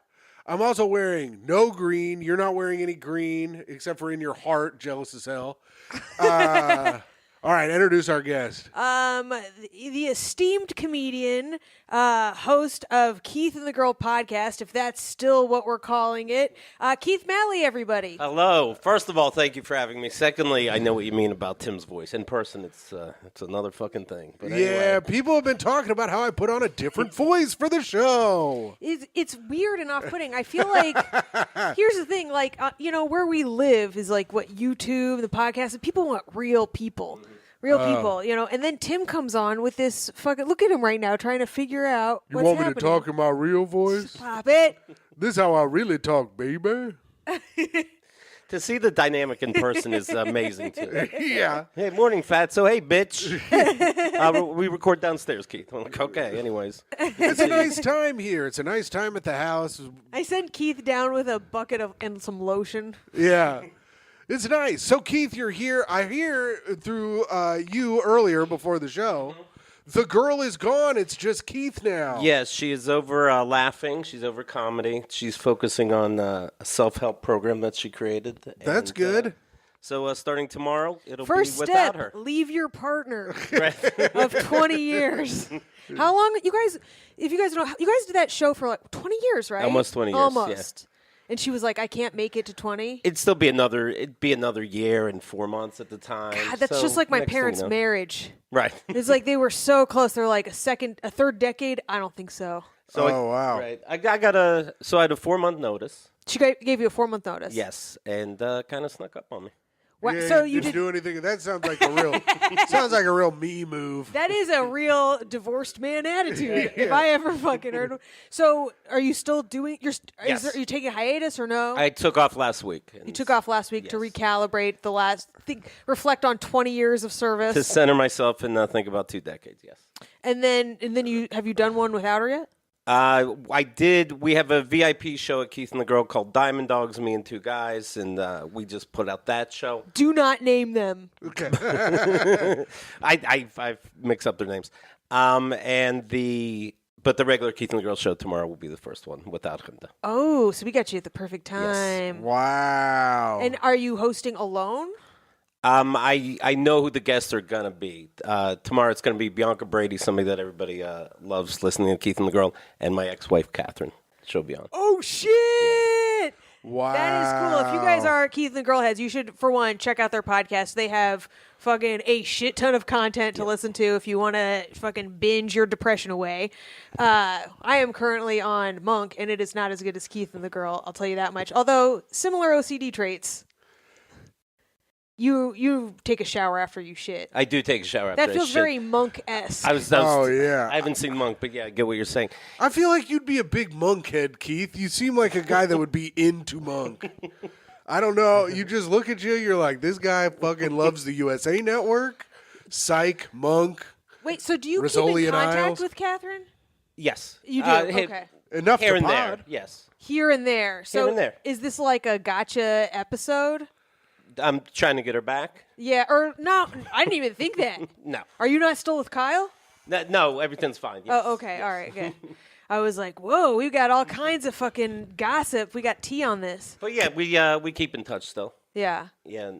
[SPEAKER 1] I'm also wearing no green. You're not wearing any green except for in your heart. Jealous as hell. All right, introduce our guest.
[SPEAKER 2] The esteemed comedian, host of Keith and the Girl podcast, if that's still what we're calling it. Keith Malley, everybody.
[SPEAKER 10] Hello. First of all, thank you for having me. Secondly, I know what you mean about Tim's voice. In person, it's another fucking thing. But anyway.
[SPEAKER 1] Yeah, people have been talking about how I put on a different voice for the show.
[SPEAKER 2] It's weird and off-putting. I feel like, here's the thing, like, where we live is like what YouTube, the podcast, and people want real people. Real people, and then Tim comes on with this fucking, look at him right now trying to figure out
[SPEAKER 1] You
[SPEAKER 2] what's
[SPEAKER 1] want me
[SPEAKER 2] happening.
[SPEAKER 1] to talk in my real voice?
[SPEAKER 2] Pop it.
[SPEAKER 1] This is how I really talk, baby.
[SPEAKER 10] To see the dynamic in person is amazing too.
[SPEAKER 1] Yeah.
[SPEAKER 10] Hey, morning, fat. So, hey, bitch. We record downstairs, Keith. I'm like, okay. Anyways,
[SPEAKER 1] It's a nice time here. It's a nice time at the house.
[SPEAKER 2] I sent Keith down with a bucket and some lotion.
[SPEAKER 1] Yeah. It's nice. So, Keith, you're here. I hear through you earlier before the show, the girl is gone. It's just Keith now.
[SPEAKER 10] yes, she is over laughing. She's over comedy. She's focusing on a self-help program that she created.
[SPEAKER 1] That's
[SPEAKER 10] And,
[SPEAKER 1] good.
[SPEAKER 10] So starting tomorrow, it'll
[SPEAKER 2] First
[SPEAKER 10] be without
[SPEAKER 2] step:
[SPEAKER 10] her.
[SPEAKER 2] leave your partner
[SPEAKER 10] Right.
[SPEAKER 2] of 20 years. How long? You guys, if you guys know, you guys did that show for like 20 years, right?
[SPEAKER 10] Almost 20 years, yeah.
[SPEAKER 2] Almost. And she was like, "I can't make it to 20."
[SPEAKER 10] It'd be another year and 4 months at the time.
[SPEAKER 2] God, that's
[SPEAKER 10] So
[SPEAKER 2] just like my
[SPEAKER 10] next thing you
[SPEAKER 2] parents'
[SPEAKER 10] know-
[SPEAKER 2] marriage.
[SPEAKER 10] Right.
[SPEAKER 2] It's like they were so close. They're like a third decade. I don't think so.
[SPEAKER 10] So
[SPEAKER 1] Oh, wow.
[SPEAKER 10] Right. I had a 4-month notice.
[SPEAKER 2] She gave you a 4-month notice.
[SPEAKER 10] Yes, and kind of snuck up on me.
[SPEAKER 2] Wow,
[SPEAKER 1] Yeah,
[SPEAKER 2] so
[SPEAKER 1] you
[SPEAKER 2] you
[SPEAKER 1] didn't
[SPEAKER 2] did.
[SPEAKER 1] do anything. That sounds like a real me move.
[SPEAKER 2] That is a real divorced man attitude. If I ever fucking heard. So, are you still doing?
[SPEAKER 10] Yes.
[SPEAKER 2] Are you taking a hiatus or no?
[SPEAKER 10] I took off last week.
[SPEAKER 2] You took off last week to
[SPEAKER 10] Yes.
[SPEAKER 2] recalibrate the last. Reflect on 20 years of service,
[SPEAKER 10] to center myself and think about 2 decades. Yes.
[SPEAKER 2] and then you have you done one without her yet?
[SPEAKER 10] I did. We have a VIP show at Keith and the Girl called Diamond Dogs, me and 2 guys, and we just put out that show.
[SPEAKER 2] Do not name them.
[SPEAKER 1] Okay.
[SPEAKER 10] I mix up their names. But the regular Keith and the Girl show tomorrow will be the first one without him.
[SPEAKER 2] Oh, so we got you at the perfect time.
[SPEAKER 1] Wow.
[SPEAKER 2] And are you hosting alone?
[SPEAKER 10] I know who the guests are gonna be. Tomorrow it's gonna be Bianca Brady, somebody that everybody loves listening to Keith and the Girl, and my ex-wife Catherine. She'll be on.
[SPEAKER 2] Oh shit!
[SPEAKER 1] Wow.
[SPEAKER 2] That is cool. If you guys are Keith and the Girl heads, you should, for one, check out their podcast. They have fucking a shit ton of content to listen to if you want to fucking binge your depression away. I am currently on Monk, and it is not as good as Keith and the Girl. I'll tell you that much. Although similar OCD traits. You take a shower after you shit.
[SPEAKER 10] I do take a shower after
[SPEAKER 2] That
[SPEAKER 10] I
[SPEAKER 2] feels
[SPEAKER 10] shit.
[SPEAKER 2] very Monk-esque.
[SPEAKER 1] Oh, yeah.
[SPEAKER 10] I haven't seen Monk, but yeah, I get what you're saying.
[SPEAKER 1] I feel like you'd be a big Monk head, Keith. You seem like a guy that would be into Monk. I don't know. You just look at you, you're like, this guy fucking loves the USA Network, Psych, Monk,
[SPEAKER 2] Wait, so do you keep
[SPEAKER 1] Rizzoli
[SPEAKER 2] in
[SPEAKER 1] and
[SPEAKER 2] contact
[SPEAKER 1] Isles?
[SPEAKER 2] with Catherine?
[SPEAKER 10] Yes.
[SPEAKER 2] You do?
[SPEAKER 10] Hey,
[SPEAKER 2] Okay.
[SPEAKER 1] enough
[SPEAKER 10] Here
[SPEAKER 1] to
[SPEAKER 10] and
[SPEAKER 1] pod.
[SPEAKER 10] there, yes.
[SPEAKER 2] Here and there. So
[SPEAKER 10] and there.
[SPEAKER 2] is this like a gotcha episode?
[SPEAKER 10] I'm trying to get her back.
[SPEAKER 2] Yeah, or no, I didn't even think that.
[SPEAKER 10] No.
[SPEAKER 2] Are you not still with Kyle?
[SPEAKER 10] No, everything's fine. Yes.
[SPEAKER 2] Oh, okay. All right, good. I was like, whoa, we got all kinds of fucking gossip. We got tea on this.
[SPEAKER 10] But yeah, we keep in touch still.
[SPEAKER 2] Yeah.
[SPEAKER 10] Yeah,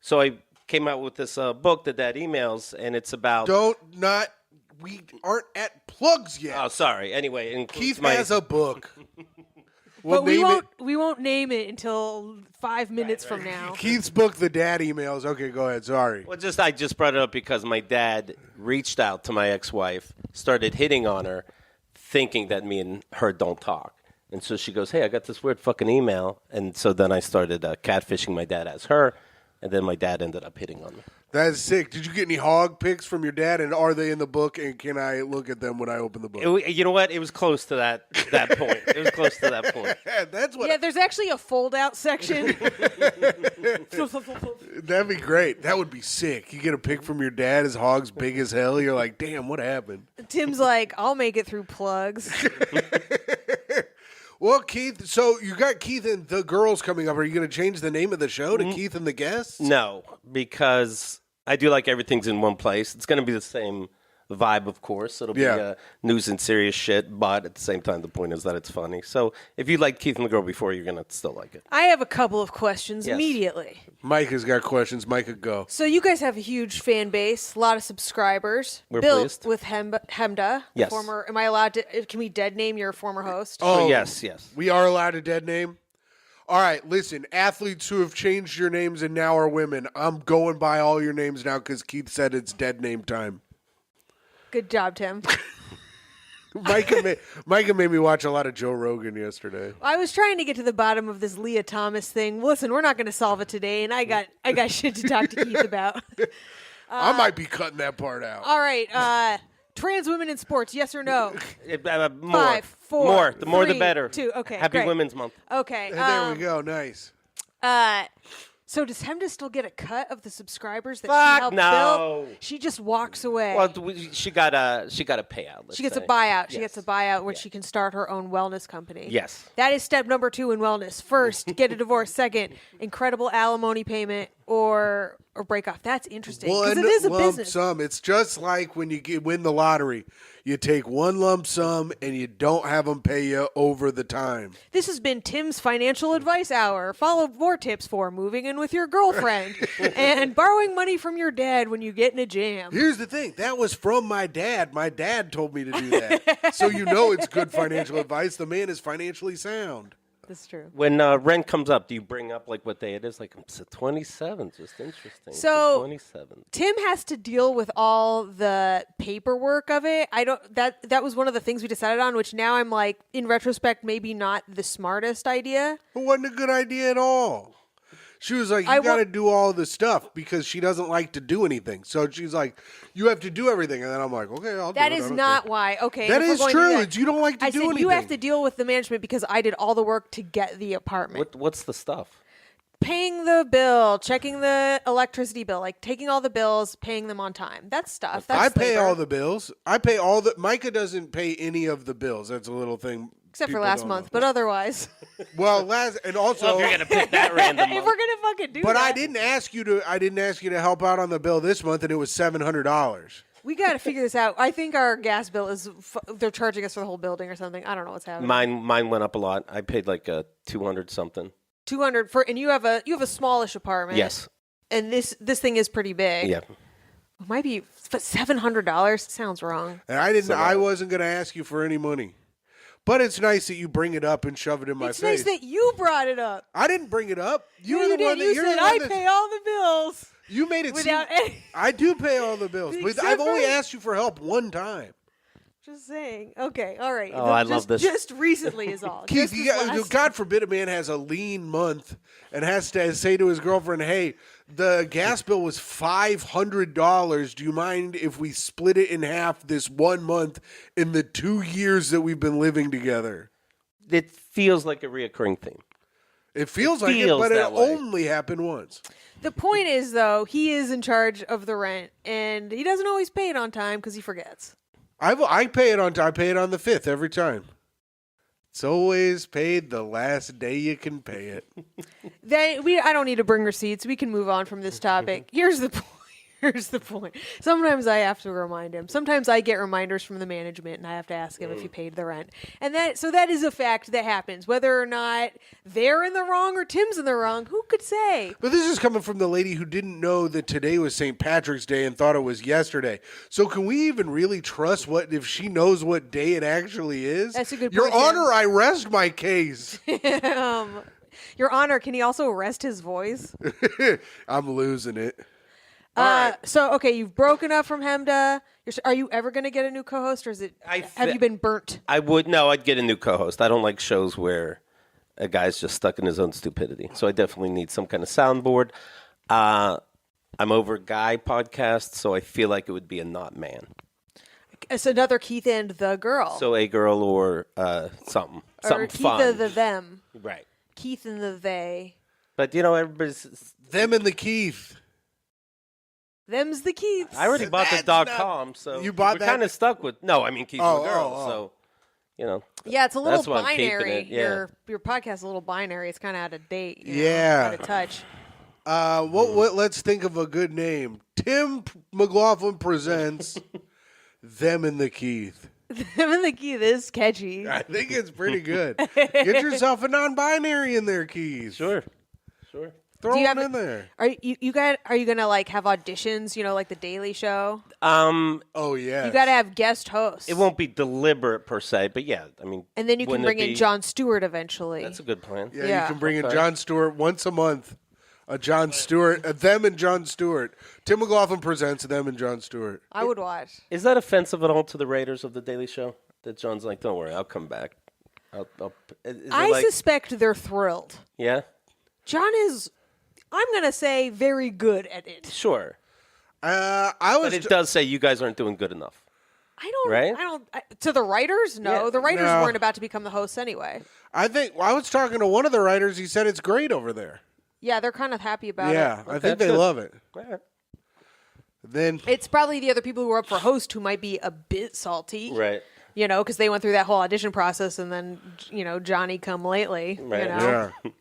[SPEAKER 10] so I came out with this book, The Dad Emails, and it's about.
[SPEAKER 1] We aren't at plugs yet.
[SPEAKER 10] Oh, sorry. Anyway, it includes
[SPEAKER 1] Keith
[SPEAKER 10] my.
[SPEAKER 1] has a book. We'll
[SPEAKER 2] But we
[SPEAKER 1] name
[SPEAKER 2] won't name it until 5 minutes from now.
[SPEAKER 1] Keith's book, The Dad Emails. Okay, go ahead. Sorry.
[SPEAKER 10] Well, I just brought it up because my dad reached out to my ex-wife, started hitting on her, thinking that me and her don't talk. And so she goes, hey, I got this weird fucking email. And so then I started catfishing my dad as her, and then my dad ended up hitting on me.
[SPEAKER 1] That's sick. Did you get any hog pics from your dad, and are they in the book, and can I look at them when I open the book?
[SPEAKER 10] You know what? It was close to that point. It was close to that point.
[SPEAKER 1] That's what.
[SPEAKER 2] Yeah, there's actually a fold-out section.
[SPEAKER 1] That'd be great. That would be sick. You get a pic from your dad, his hog's big as hell. You're like, damn, what happened?
[SPEAKER 2] Tim's like, I'll make it through plugs.
[SPEAKER 1] Well, Keith, so you got Keith and the Girls coming up. Are you going to change the name of the show to Keith and the Guests?
[SPEAKER 10] No, because I do like everything's in one place. It's going to be the same vibe, of course. It'll be news and serious shit, but at the same time, the point is that it's funny. So if you liked Keith and the Girl before, you're going to still like it.
[SPEAKER 2] I have a couple of questions
[SPEAKER 10] Yes.
[SPEAKER 2] immediately.
[SPEAKER 1] Micah's got questions. Micah, go.
[SPEAKER 2] So you guys have a huge fan base, a lot of subscribers.
[SPEAKER 10] We're
[SPEAKER 2] Built
[SPEAKER 10] pleased.
[SPEAKER 2] with Hemda.
[SPEAKER 10] Yes.
[SPEAKER 2] Former. Am I allowed to? Can we dead name your former host?
[SPEAKER 1] Oh,
[SPEAKER 10] yes.
[SPEAKER 1] We are allowed a dead name? All right, listen, athletes who have changed your names and now are women, I'm going by all your names now because Keith said it's dead name time.
[SPEAKER 2] Good job, Tim.
[SPEAKER 1] Micah made me watch a lot of Joe Rogan yesterday.
[SPEAKER 2] I was trying to get to the bottom of this Leah Thomas thing. Listen, we're not going to solve it today, and I got shit to talk to Keith about.
[SPEAKER 1] I might be cutting that part out.
[SPEAKER 2] All right, trans women in sports, yes or no?
[SPEAKER 10] More.
[SPEAKER 2] 5, 4,
[SPEAKER 10] more. The more the
[SPEAKER 2] 3,
[SPEAKER 10] better.
[SPEAKER 2] 2. Okay,
[SPEAKER 10] Happy
[SPEAKER 2] great.
[SPEAKER 10] Women's Month.
[SPEAKER 2] Okay.
[SPEAKER 1] And there we go. Nice.
[SPEAKER 2] So does Hemda still get a cut of the subscribers that she
[SPEAKER 10] Fuck
[SPEAKER 2] helped
[SPEAKER 10] no.
[SPEAKER 2] build? She just walks away.
[SPEAKER 10] Well, she got a payout. Let's
[SPEAKER 2] she gets
[SPEAKER 10] say.
[SPEAKER 2] a buyout. She
[SPEAKER 10] Yes.
[SPEAKER 2] gets a buyout where she can start her own wellness company.
[SPEAKER 10] Yes.
[SPEAKER 2] That is step number 2 in wellness. First, get a divorce. Second, incredible alimony payment or break off. That's interesting because
[SPEAKER 1] One
[SPEAKER 2] it is a
[SPEAKER 1] lump
[SPEAKER 2] business.
[SPEAKER 1] sum. It's just like when you win the lottery. You take one lump sum and you don't have them pay you over the time.
[SPEAKER 2] This has been Tim's Financial Advice Hour. Follow more tips for moving in with your girlfriend and borrowing money from your dad when you get in a jam.
[SPEAKER 1] Here's the thing. That was from my dad. My dad told me to do that. So you know it's good financial advice. The man is financially sound.
[SPEAKER 2] That's true.
[SPEAKER 10] When rent comes up, do you bring up like what day it is? Like it's the 27th. Just interesting. It's
[SPEAKER 2] So-
[SPEAKER 10] the 27th.
[SPEAKER 2] Tim has to deal with all the paperwork of it. That was one of the things we decided on, which now I'm like, in retrospect, maybe not the smartest idea.
[SPEAKER 1] It wasn't a good idea at all. She was like,
[SPEAKER 2] I
[SPEAKER 1] you got to do all the stuff because she doesn't like to do anything. So she's like, you have to do everything. And then I'm like, okay, I'll do
[SPEAKER 2] That
[SPEAKER 1] it.
[SPEAKER 2] is
[SPEAKER 1] I don't
[SPEAKER 2] not
[SPEAKER 1] care.
[SPEAKER 2] why. Okay,
[SPEAKER 1] That
[SPEAKER 2] if we're
[SPEAKER 1] is
[SPEAKER 2] going to do
[SPEAKER 1] true.
[SPEAKER 2] that-
[SPEAKER 1] It's you don't like to
[SPEAKER 2] I
[SPEAKER 1] do
[SPEAKER 2] said
[SPEAKER 1] anything.
[SPEAKER 2] you have to deal with the management because I did all the work to get the apartment.
[SPEAKER 10] What's the stuff?
[SPEAKER 2] Paying the bill, checking the electricity bill, like taking all the bills, paying them on time. That's stuff. That's
[SPEAKER 1] I pay
[SPEAKER 2] labor.
[SPEAKER 1] all the bills. I pay all the. Myka doesn't pay any of the bills. That's a little thing.
[SPEAKER 2] Except for
[SPEAKER 1] people
[SPEAKER 2] last
[SPEAKER 1] don't
[SPEAKER 2] month,
[SPEAKER 1] know.
[SPEAKER 2] but otherwise,
[SPEAKER 1] Well, and also.
[SPEAKER 10] You're gonna pick that random.
[SPEAKER 2] if we're gonna fucking do
[SPEAKER 1] But
[SPEAKER 2] that,
[SPEAKER 1] I didn't ask you to help out on the bill this month, and it was $700.
[SPEAKER 2] we got to figure this out. I think our gas bill is they're charging us for the whole building or something. I don't know what's happening.
[SPEAKER 10] Mine went up a lot. I paid like 200 something.
[SPEAKER 2] 200 for, and you have a smallish apartment.
[SPEAKER 10] Yes.
[SPEAKER 2] and this thing is pretty big.
[SPEAKER 10] Yeah.
[SPEAKER 2] It might be, but $700 sounds wrong.
[SPEAKER 1] And I wasn't going to ask you for any money. But it's nice that you bring it up and shove it in my
[SPEAKER 2] It's
[SPEAKER 1] face.
[SPEAKER 2] nice that you brought it up.
[SPEAKER 1] I didn't bring it up.
[SPEAKER 2] You
[SPEAKER 1] You're the
[SPEAKER 2] did.
[SPEAKER 1] one that
[SPEAKER 2] You
[SPEAKER 1] you're
[SPEAKER 2] said
[SPEAKER 1] the one
[SPEAKER 2] I
[SPEAKER 1] that's-
[SPEAKER 2] pay all the bills.
[SPEAKER 1] You made it
[SPEAKER 2] without
[SPEAKER 1] seem
[SPEAKER 2] any.
[SPEAKER 1] I do pay all the bills. But
[SPEAKER 2] Except
[SPEAKER 1] I've only
[SPEAKER 2] for-
[SPEAKER 1] asked you for help one time.
[SPEAKER 2] Just saying. Okay, all right.
[SPEAKER 10] Oh, I love this.
[SPEAKER 2] Just recently is all.
[SPEAKER 1] Keith,
[SPEAKER 2] Just this last-
[SPEAKER 1] God forbid a man has a lean month and has to say to his girlfriend, hey, the gas bill was $500. Do you mind if we split it in half this 1 month in the 2 years that we've been living together?
[SPEAKER 10] It feels like a reoccurring thing.
[SPEAKER 1] It feels like it,
[SPEAKER 10] feels
[SPEAKER 1] but it
[SPEAKER 10] that way.
[SPEAKER 1] only happened once.
[SPEAKER 2] The point is, though, he is in charge of the rent, and he doesn't always pay it on time because he forgets.
[SPEAKER 1] I pay it on time. I pay it on the 5th every time. It's always paid the last day you can pay it.
[SPEAKER 2] I don't need to bring receipts. We can move on from this topic. Here's the point. Here's the point. Sometimes I have to remind him. Sometimes I get reminders from the management, and I have to ask him if he paid the rent. And so that is a fact that happens. Whether or not they're in the wrong or Tim's in the wrong, who could say?
[SPEAKER 1] But this is coming from the lady who didn't know that today was St. Patrick's Day and thought it was yesterday. So can we even really trust if she knows what day it actually is?
[SPEAKER 2] That's a good
[SPEAKER 1] Your
[SPEAKER 2] point, Tim.
[SPEAKER 1] Honor, I rest my case.
[SPEAKER 2] Your Honor, can he also rest his voice?
[SPEAKER 1] I'm losing it.
[SPEAKER 2] So, okay, you've broken up from Hemda. Are you ever going to get a new co-host, or have you been burnt?
[SPEAKER 10] I'd get a new co-host. I don't like shows where a guy's just stuck in his own stupidity. So I definitely need some kind of soundboard. I'm over guy podcast, so I feel like it would be a not man.
[SPEAKER 2] It's another Keith and the girl.
[SPEAKER 10] So a girl or something
[SPEAKER 2] or Keith
[SPEAKER 10] fun.
[SPEAKER 2] and the them.
[SPEAKER 10] Right.
[SPEAKER 2] Keith and the they.
[SPEAKER 10] But everybody's.
[SPEAKER 1] Them and the Keith.
[SPEAKER 2] Them's the Keiths.
[SPEAKER 10] I already bought the .com, so
[SPEAKER 1] You bought
[SPEAKER 10] we're
[SPEAKER 1] that?
[SPEAKER 10] kind of stuck with. No, I mean Keith
[SPEAKER 1] Oh,
[SPEAKER 10] and the girl.
[SPEAKER 1] oh.
[SPEAKER 10] So
[SPEAKER 2] Yeah, it's a little
[SPEAKER 10] That's why I'm keeping
[SPEAKER 2] binary.
[SPEAKER 10] it, yeah.
[SPEAKER 2] Your podcast is a little binary. It's kind of out of date. You know,
[SPEAKER 1] Yeah.
[SPEAKER 2] out of touch.
[SPEAKER 1] Let's think of a good name. Tim McLaughlin presents Them and the Keith.
[SPEAKER 2] Them and the Keith is catchy.
[SPEAKER 1] I think it's pretty good. Get yourself a non-binary in there, Keith.
[SPEAKER 10] sure.
[SPEAKER 1] Throw
[SPEAKER 2] Do you
[SPEAKER 1] one
[SPEAKER 2] have-
[SPEAKER 1] in there.
[SPEAKER 2] Are you gonna like have auditions? You know, like the Daily Show.
[SPEAKER 1] Oh yeah.
[SPEAKER 2] You got to have guest hosts.
[SPEAKER 10] It won't be deliberate per se, but yeah, I mean.
[SPEAKER 2] And then you can
[SPEAKER 10] wouldn't
[SPEAKER 2] bring
[SPEAKER 10] it
[SPEAKER 2] in
[SPEAKER 10] be-
[SPEAKER 2] Jon Stewart eventually.
[SPEAKER 10] That's a good plan.
[SPEAKER 1] Yeah,
[SPEAKER 2] Yeah.
[SPEAKER 1] you can bring in
[SPEAKER 10] Okay.
[SPEAKER 1] Jon Stewart once a month. Jon Stewart, Them and Jon Stewart. Tim McLaughlin presents Them and Jon Stewart.
[SPEAKER 2] I would watch.
[SPEAKER 10] Is that offensive at all to the Raiders of the Daily Show? That John's like, don't worry, I'll come back. Is it
[SPEAKER 2] I
[SPEAKER 10] like,
[SPEAKER 2] suspect they're thrilled.
[SPEAKER 10] yeah,
[SPEAKER 2] John is, I'm gonna say, very good at it.
[SPEAKER 10] sure.
[SPEAKER 1] I
[SPEAKER 10] But it does say you guys aren't doing good enough. Right?
[SPEAKER 2] To the writers, no.
[SPEAKER 10] Yeah.
[SPEAKER 2] The writers
[SPEAKER 1] No.
[SPEAKER 2] weren't about to become the hosts anyway.
[SPEAKER 1] I think I was talking to one of the writers. He said it's great over there.
[SPEAKER 2] Yeah, they're kind of happy about it.
[SPEAKER 1] Yeah, I think they
[SPEAKER 10] good.
[SPEAKER 1] love it.
[SPEAKER 10] Right.
[SPEAKER 1] Then
[SPEAKER 2] It's probably the other people who were up for host who might be a bit salty.
[SPEAKER 10] Right.
[SPEAKER 2] You know, because they went through that whole audition process and then, Johnny come lately.
[SPEAKER 10] Right.
[SPEAKER 2] You know?
[SPEAKER 1] yeah,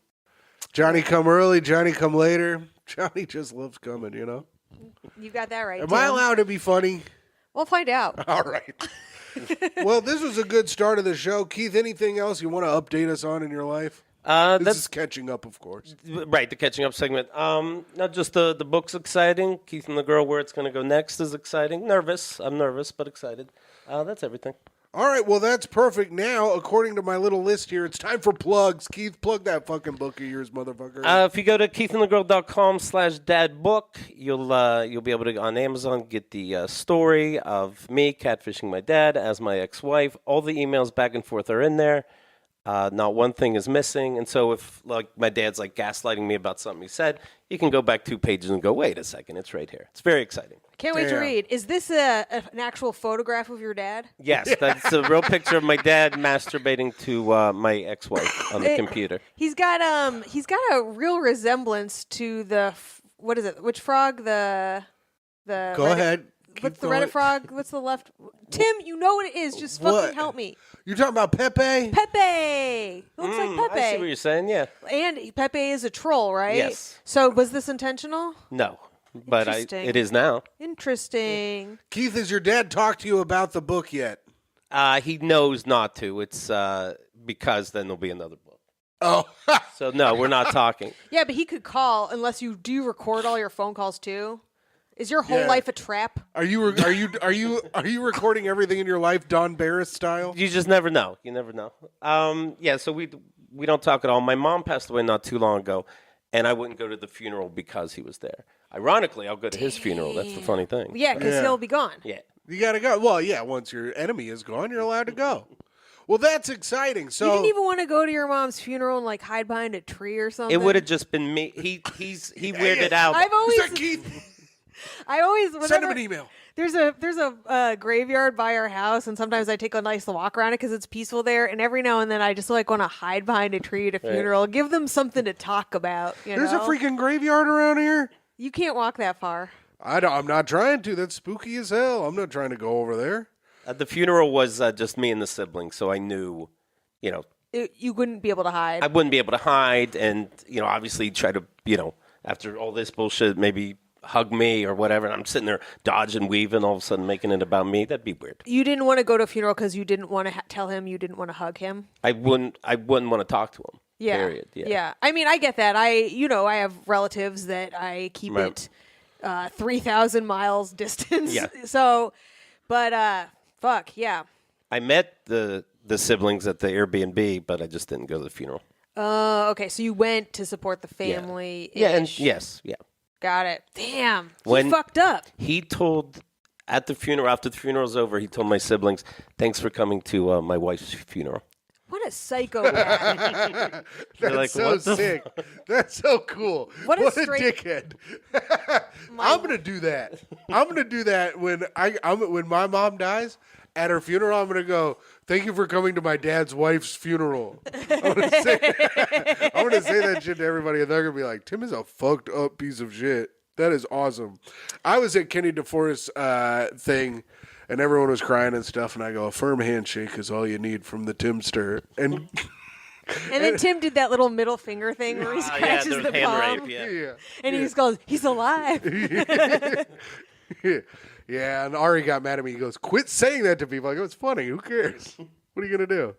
[SPEAKER 1] Johnny come early, Johnny come later. Johnny just loves coming.
[SPEAKER 2] You got that right.
[SPEAKER 1] Am I
[SPEAKER 2] Tim.
[SPEAKER 1] allowed to be funny?
[SPEAKER 2] We'll find out.
[SPEAKER 1] All right. Well, this was a good start of the show. Keith, anything else you want to update us on in your life? This
[SPEAKER 10] That's
[SPEAKER 1] is catching up, of course.
[SPEAKER 10] right. The catching up segment. Not just the book's exciting. Keith and the Girl, where it's going to go next is exciting. Nervous. I'm nervous, but excited. That's everything.
[SPEAKER 1] All right, well, that's perfect. Now, according to my little list here, it's time for plugs. Keith, plug that fucking book of yours, motherfucker.
[SPEAKER 10] If you go to keithandthegirl.com/dadbook, you'll be able to, on Amazon, get the story of me catfishing my dad as my ex-wife. All the emails back and forth are in there. Not one thing is missing. And so if my dad's gaslighting me about something he said, you can go back 2 pages and go, wait a second, it's right here. It's very exciting.
[SPEAKER 2] Can't wait to
[SPEAKER 1] Damn.
[SPEAKER 2] read. Is this an actual photograph of your dad?
[SPEAKER 10] Yes, that's a real picture of my dad masturbating to my ex-wife on the computer.
[SPEAKER 2] He's got a real resemblance to what is it? Which frog? The
[SPEAKER 1] Go
[SPEAKER 2] Reddit-
[SPEAKER 1] ahead.
[SPEAKER 2] What's
[SPEAKER 1] Keep
[SPEAKER 2] the
[SPEAKER 1] going.
[SPEAKER 2] Reddit frog? What's the left? Tim, you know what it is. Just
[SPEAKER 1] What?
[SPEAKER 2] fucking help me.
[SPEAKER 1] You're talking about Pepe?
[SPEAKER 2] Pepe. It looks like Pepe.
[SPEAKER 10] I see what you're saying, yeah.
[SPEAKER 2] And Pepe is a troll, right?
[SPEAKER 10] Yes.
[SPEAKER 2] So was this intentional?
[SPEAKER 10] No, but
[SPEAKER 2] Interesting.
[SPEAKER 10] it is now.
[SPEAKER 2] Interesting.
[SPEAKER 1] Keith, has your dad talked to you about the book yet?
[SPEAKER 10] He knows not to. It's because then there'll be another book.
[SPEAKER 1] Oh,
[SPEAKER 10] So, no, we're not talking.
[SPEAKER 2] Yeah, but he could call unless you do record all your phone calls too. Is your whole
[SPEAKER 1] Yeah.
[SPEAKER 2] life a trap?
[SPEAKER 1] are you recording everything in your life Don Barris style?
[SPEAKER 10] You just never know. You never know. Yeah, so we don't talk at all. My mom passed away not too long ago, and I wouldn't go to the funeral because he was there. Ironically, I'll go to his funeral. That's the funny thing.
[SPEAKER 2] Yeah, because
[SPEAKER 1] Yeah.
[SPEAKER 2] he'll be gone.
[SPEAKER 10] Yeah.
[SPEAKER 1] You gotta go. Well, yeah. Once your enemy is gone, you're allowed to go. Well, that's exciting. So
[SPEAKER 2] You didn't even want to go to your mom's funeral and hide behind a tree or something.
[SPEAKER 10] It would have just been me. He weirded out.
[SPEAKER 2] I've
[SPEAKER 1] Is
[SPEAKER 2] always,
[SPEAKER 1] that Keith?
[SPEAKER 2] I always
[SPEAKER 1] Send him
[SPEAKER 2] whenever-
[SPEAKER 1] an email.
[SPEAKER 2] There's a graveyard by our house, and sometimes I take a nice walk around it because it's peaceful there. And every now and then, I just want to hide behind a tree at a funeral, give them something to talk about.
[SPEAKER 1] There's
[SPEAKER 2] know?
[SPEAKER 1] a freaking graveyard around here.
[SPEAKER 2] You can't walk that far.
[SPEAKER 1] I'm not trying to. That's spooky as hell. I'm not trying to go over there.
[SPEAKER 10] The funeral was just me and the siblings, so I knew,
[SPEAKER 2] You wouldn't be able to hide.
[SPEAKER 10] I wouldn't be able to hide, and obviously try to, after all this bullshit, maybe hug me or whatever. And I'm sitting there dodging, weaving, all of a sudden making it about me. That'd be weird.
[SPEAKER 2] You didn't want to go to a funeral because you didn't want to tell him you didn't want to hug him.
[SPEAKER 10] I wouldn't want to talk to him.
[SPEAKER 2] Yeah.
[SPEAKER 10] Period. Yeah.
[SPEAKER 2] I mean, I get that. I have relatives that I keep
[SPEAKER 10] Right.
[SPEAKER 2] it 3,000 miles distance.
[SPEAKER 10] Yeah.
[SPEAKER 2] So, but fuck yeah.
[SPEAKER 10] I met the siblings at the Airbnb, but I just didn't go to the funeral.
[SPEAKER 2] Okay. So you went to support the family.
[SPEAKER 10] Yeah, and yes, yeah.
[SPEAKER 2] Got it. Damn. He
[SPEAKER 10] When-
[SPEAKER 2] fucked up.
[SPEAKER 10] He told at the funeral, after the funeral's over, he told my siblings, "Thanks for coming to my wife's funeral."
[SPEAKER 2] What a psycho. Dad.
[SPEAKER 1] That's
[SPEAKER 10] like,
[SPEAKER 1] so
[SPEAKER 10] what the
[SPEAKER 1] sick. That's so cool.
[SPEAKER 2] What a
[SPEAKER 1] a
[SPEAKER 2] straight-
[SPEAKER 1] dickhead. I'm gonna do that. I'm gonna do that when when my mom dies. At her funeral, I'm gonna go. Thank you for coming to my dad's wife's funeral. I'm gonna say that shit to everybody, and they're gonna be like, "Tim is a fucked up piece of shit." That is awesome. I was at Kenny DeForest's thing, and everyone was crying and stuff, and I go, "A firm handshake is all you need from the Timster." And
[SPEAKER 2] And then Tim did that little middle finger thing where he scratches the palm.
[SPEAKER 1] yeah.
[SPEAKER 2] And he just goes, he's alive.
[SPEAKER 1] Yeah, and Ari got mad at me. He goes, "Quit saying that to people." I go, "It's funny. Who cares? What are you gonna do?"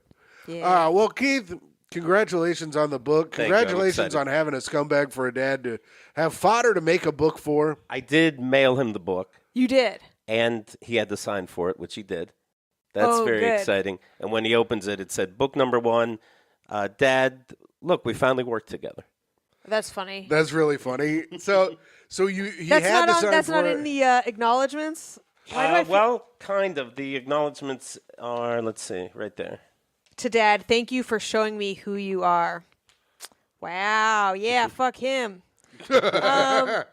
[SPEAKER 2] Yeah.
[SPEAKER 1] Well, Keith, congratulations on the book.
[SPEAKER 10] Thank you. I'm
[SPEAKER 1] Congratulations
[SPEAKER 10] excited.
[SPEAKER 1] on having a scumbag for a dad to have fodder to make a book for.
[SPEAKER 10] I did mail him the book,
[SPEAKER 2] You did.
[SPEAKER 10] and he had to sign for it, which he did. That's
[SPEAKER 2] Oh,
[SPEAKER 10] very
[SPEAKER 2] good.
[SPEAKER 10] exciting. And when he opens it, it said, "Book number 1, Dad. Look, we finally worked together."
[SPEAKER 2] That's funny.
[SPEAKER 1] That's really funny. So he
[SPEAKER 2] That's
[SPEAKER 1] had
[SPEAKER 2] not
[SPEAKER 1] to
[SPEAKER 2] on.
[SPEAKER 1] sign
[SPEAKER 2] That's
[SPEAKER 1] for
[SPEAKER 2] not
[SPEAKER 1] it.
[SPEAKER 2] in the acknowledgments. Why do I feel-
[SPEAKER 10] Well, kind of. The acknowledgments are, let's see, right there.
[SPEAKER 2] to Dad, thank you for showing me who you are. Wow. Yeah. Fuck him. God,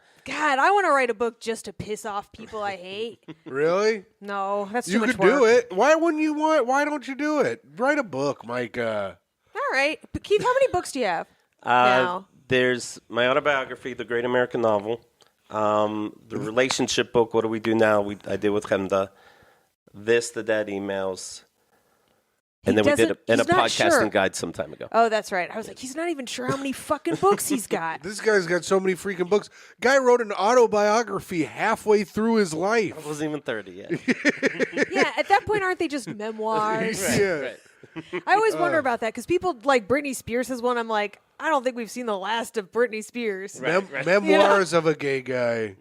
[SPEAKER 2] I want to write a book just to piss off people I hate.
[SPEAKER 1] Really?
[SPEAKER 2] No, that's too
[SPEAKER 1] You
[SPEAKER 2] much
[SPEAKER 1] could
[SPEAKER 2] work.
[SPEAKER 1] do it. Why wouldn't you want? Why don't you do it? Write a book, Myka.
[SPEAKER 2] All right, but Keith, how many books do you have now?
[SPEAKER 10] There's my autobiography, The Great American Novel. The relationship book, What Do We Do Now? I did with Chemda. The Dead Emails. And then we did a
[SPEAKER 2] he's not
[SPEAKER 10] podcasting
[SPEAKER 2] sure.
[SPEAKER 10] guide some time ago.
[SPEAKER 2] Oh, that's right. I was like, he's not even sure how many fucking books he's got.
[SPEAKER 1] This guy's got so many freaking books. Guy wrote an autobiography halfway through his
[SPEAKER 10] I
[SPEAKER 1] life.
[SPEAKER 10] wasn't even 30 yet.
[SPEAKER 2] Yeah, at that point, aren't they just memoirs?
[SPEAKER 1] Yeah.
[SPEAKER 2] I always wonder about that because people like Britney Spears has one. I'm like, I don't think we've seen the last of Britney Spears.
[SPEAKER 1] Memoirs of a gay guy.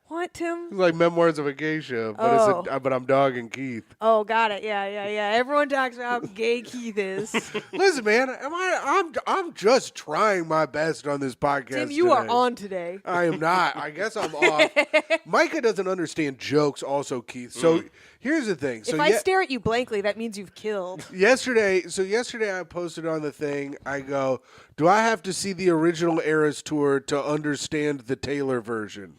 [SPEAKER 2] What, Tim?
[SPEAKER 1] It's like Memoirs of a Geisha, but but I'm dogging Keith.
[SPEAKER 2] Oh, got it. Yeah. Everyone talks about how gay Keith is.
[SPEAKER 1] Listen, man, I'm just trying my best on this podcast.
[SPEAKER 2] Tim, you are
[SPEAKER 1] today.
[SPEAKER 2] on today.
[SPEAKER 1] I am not. I guess I'm off. Myka doesn't understand jokes, also, Keith. So here's the thing. So
[SPEAKER 2] If I stare at you blankly, that means you've killed.
[SPEAKER 1] yesterday I posted on the thing. I go, do I have to see the original Eras tour to understand the Taylor version?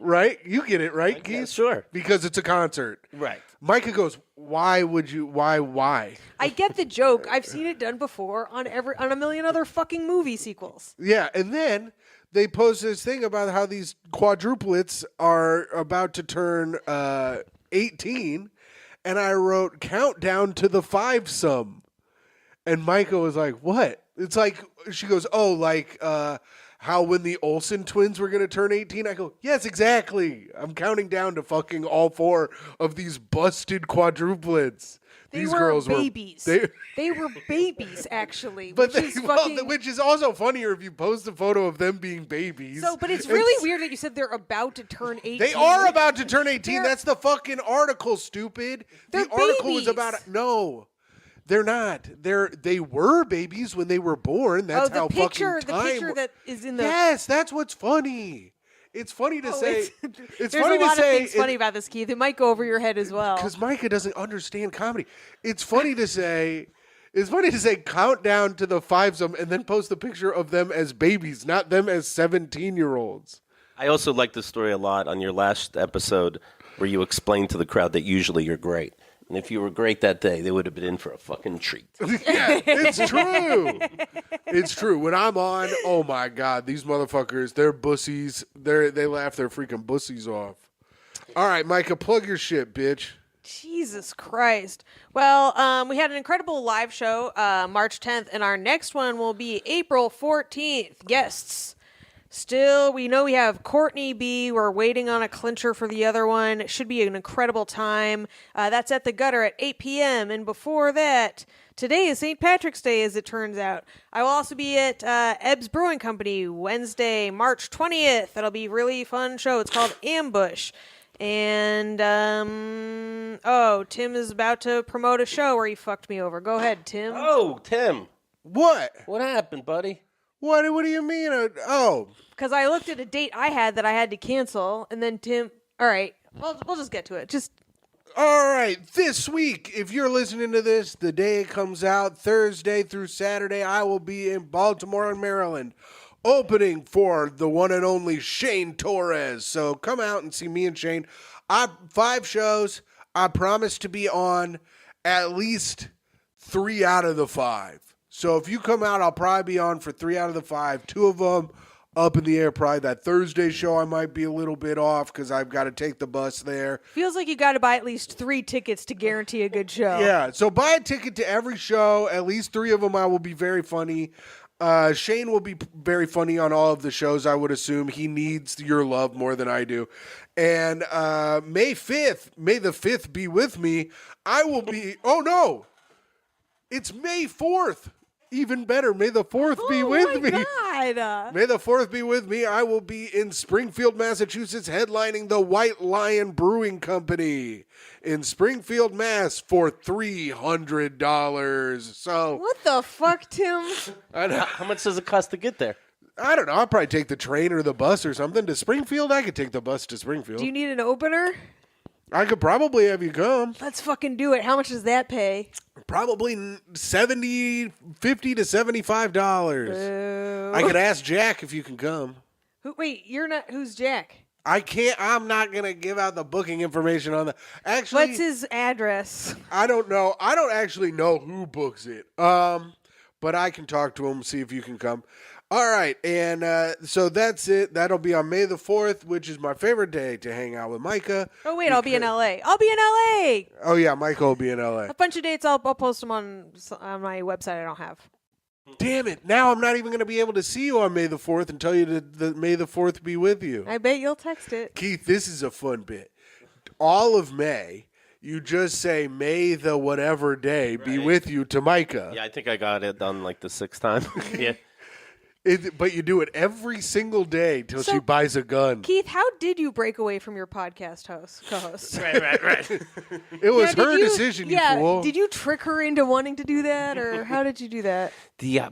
[SPEAKER 1] Right? You get it, right, Keith?
[SPEAKER 10] Sure.
[SPEAKER 1] Because it's a concert.
[SPEAKER 10] Right.
[SPEAKER 1] Myka goes, why would you? Why?
[SPEAKER 2] I get the joke. I've seen it done before on a million other fucking movie sequels.
[SPEAKER 1] Yeah, and then they post this thing about how these quadruplets are about to turn 18, and I wrote countdown to the 5-some, and Myka was like, "What?" It's like she goes, "Oh, like how when the Olsen twins were going to turn 18?" I go, "Yes, exactly. I'm counting down to fucking all 4 of these busted quadruplets."
[SPEAKER 2] They
[SPEAKER 1] These
[SPEAKER 2] were
[SPEAKER 1] girls
[SPEAKER 2] babies.
[SPEAKER 1] were
[SPEAKER 2] They were babies, actually.
[SPEAKER 1] But
[SPEAKER 2] which
[SPEAKER 1] which is also funnier if you post a photo of them being babies.
[SPEAKER 2] but it's really weird that you said they're about to turn 18.
[SPEAKER 1] They are about to turn 18.
[SPEAKER 2] They're-
[SPEAKER 1] That's the fucking article, stupid.
[SPEAKER 2] They're
[SPEAKER 1] The article was
[SPEAKER 2] babies.
[SPEAKER 1] about no. They're not. They were babies when they were born. That's
[SPEAKER 2] the
[SPEAKER 1] how
[SPEAKER 2] picture,
[SPEAKER 1] fucking time.
[SPEAKER 2] the picture that is in the.
[SPEAKER 1] Yes, that's what's funny. It's funny to say. It's
[SPEAKER 2] There's
[SPEAKER 1] funny
[SPEAKER 2] a lot
[SPEAKER 1] to say.
[SPEAKER 2] of things funny about this, Keith. It might go over your head as well.
[SPEAKER 1] Because Myka doesn't understand comedy. It's funny to say. It's funny to say countdown to the 5-some and then post the picture of them as babies, not them as 17-year-olds.
[SPEAKER 10] I also like the story a lot on your last episode where you explained to the crowd that usually you're great. And if you were great that day, they would have been in for a fucking treat.
[SPEAKER 1] Yeah, it's true. It's true. When I'm on, oh my God, these motherfuckers, they're bussies. They laugh their freaking bussies off. All right, Myka, plug your shit, bitch.
[SPEAKER 2] Jesus Christ. Well, we had an incredible live show March 10th, and our next one will be April 14th. Guests. Still, we know we have Courtney B. We're waiting on a clincher for the other one. It should be an incredible time. That's at the Gutter at 8 p.m. And before that, today is St. Patrick's Day, as it turns out. I will also be at Ebbs Brewing Company Wednesday, March 20th. That'll be a really fun show. It's called Ambush. And, Tim is about to promote a show where he fucked me over. Go ahead, Tim.
[SPEAKER 10] Oh, Tim.
[SPEAKER 1] What?
[SPEAKER 10] What happened, buddy?
[SPEAKER 1] What do you mean?
[SPEAKER 2] Because I looked at a date I had that I had to cancel, and then Tim. All right, we'll just get to it.
[SPEAKER 1] All right, this week, if you're listening to this, the day it comes out, Thursday through Saturday, I will be in Baltimore, Maryland, opening for the one and only Shane Torres. So come out and see me and Shane. 5 shows. I promise to be on at least 3 out of the 5. So if you come out, I'll probably be on for 3 out of the 5. 2 of them up in the air. Probably that Thursday show I might be a little bit off because I've got to take the bus there.
[SPEAKER 2] Feels like you got to buy at least 3 tickets to guarantee a good show.
[SPEAKER 1] Yeah, so buy a ticket to every show. At least 3 of them I will be very funny. Shane will be very funny on all of the shows, I would assume. He needs your love more than I do. And May the 5th be with me. I will be, oh no, it's May 4th. Even better, May the 4th be with me.
[SPEAKER 2] God.
[SPEAKER 1] May the 4th be with me. I will be in Springfield, Massachusetts, headlining the White Lion Brewing Company in Springfield, Mass. for $300. So
[SPEAKER 2] What the fuck, Tim?
[SPEAKER 10] How much does it cost to get there?
[SPEAKER 1] I don't know. I'll probably take the train or the bus or something to Springfield. I could take the bus to Springfield.
[SPEAKER 2] Do you need an opener?
[SPEAKER 1] I could probably have you come.
[SPEAKER 2] Let's fucking do it. How much does that pay?
[SPEAKER 1] Probably $50 to $75. I could ask Jack if you can come.
[SPEAKER 2] Wait, you're not. Who's Jack?
[SPEAKER 1] I can't. I'm not gonna give out the booking information on the. Actually,
[SPEAKER 2] What's his address?
[SPEAKER 1] I don't know. I don't actually know who books it. But I can talk to him, see if you can come. All right, and so that's it. That'll be on May the 4th, which is my favorite day to hang out with Myka.
[SPEAKER 2] Oh, wait, I'll be in L.A. I'll be in L.A.
[SPEAKER 1] Oh, yeah, Myka will be in L.A.
[SPEAKER 2] A bunch of dates, I'll post them on my website I don't have.
[SPEAKER 1] Damn it. Now I'm not even going to be able to see you on May the 4th and tell you that May the 4th be with you.
[SPEAKER 2] I bet you'll text it.
[SPEAKER 1] Keith, this is a fun bit. All of May, you just say, May the whatever day be with you to Myka.
[SPEAKER 10] Yeah, I think I got it done like the 6th time. Yeah.
[SPEAKER 1] But you do it every single day till
[SPEAKER 2] So-
[SPEAKER 1] she buys a gun.
[SPEAKER 2] Keith, how did you break away from your podcast co-host?
[SPEAKER 10] Right.
[SPEAKER 1] It was
[SPEAKER 2] Yeah, did
[SPEAKER 1] her
[SPEAKER 2] you-
[SPEAKER 1] decision, you
[SPEAKER 2] yeah,
[SPEAKER 1] fool.
[SPEAKER 2] did you trick her into wanting to do that, or how did you do that?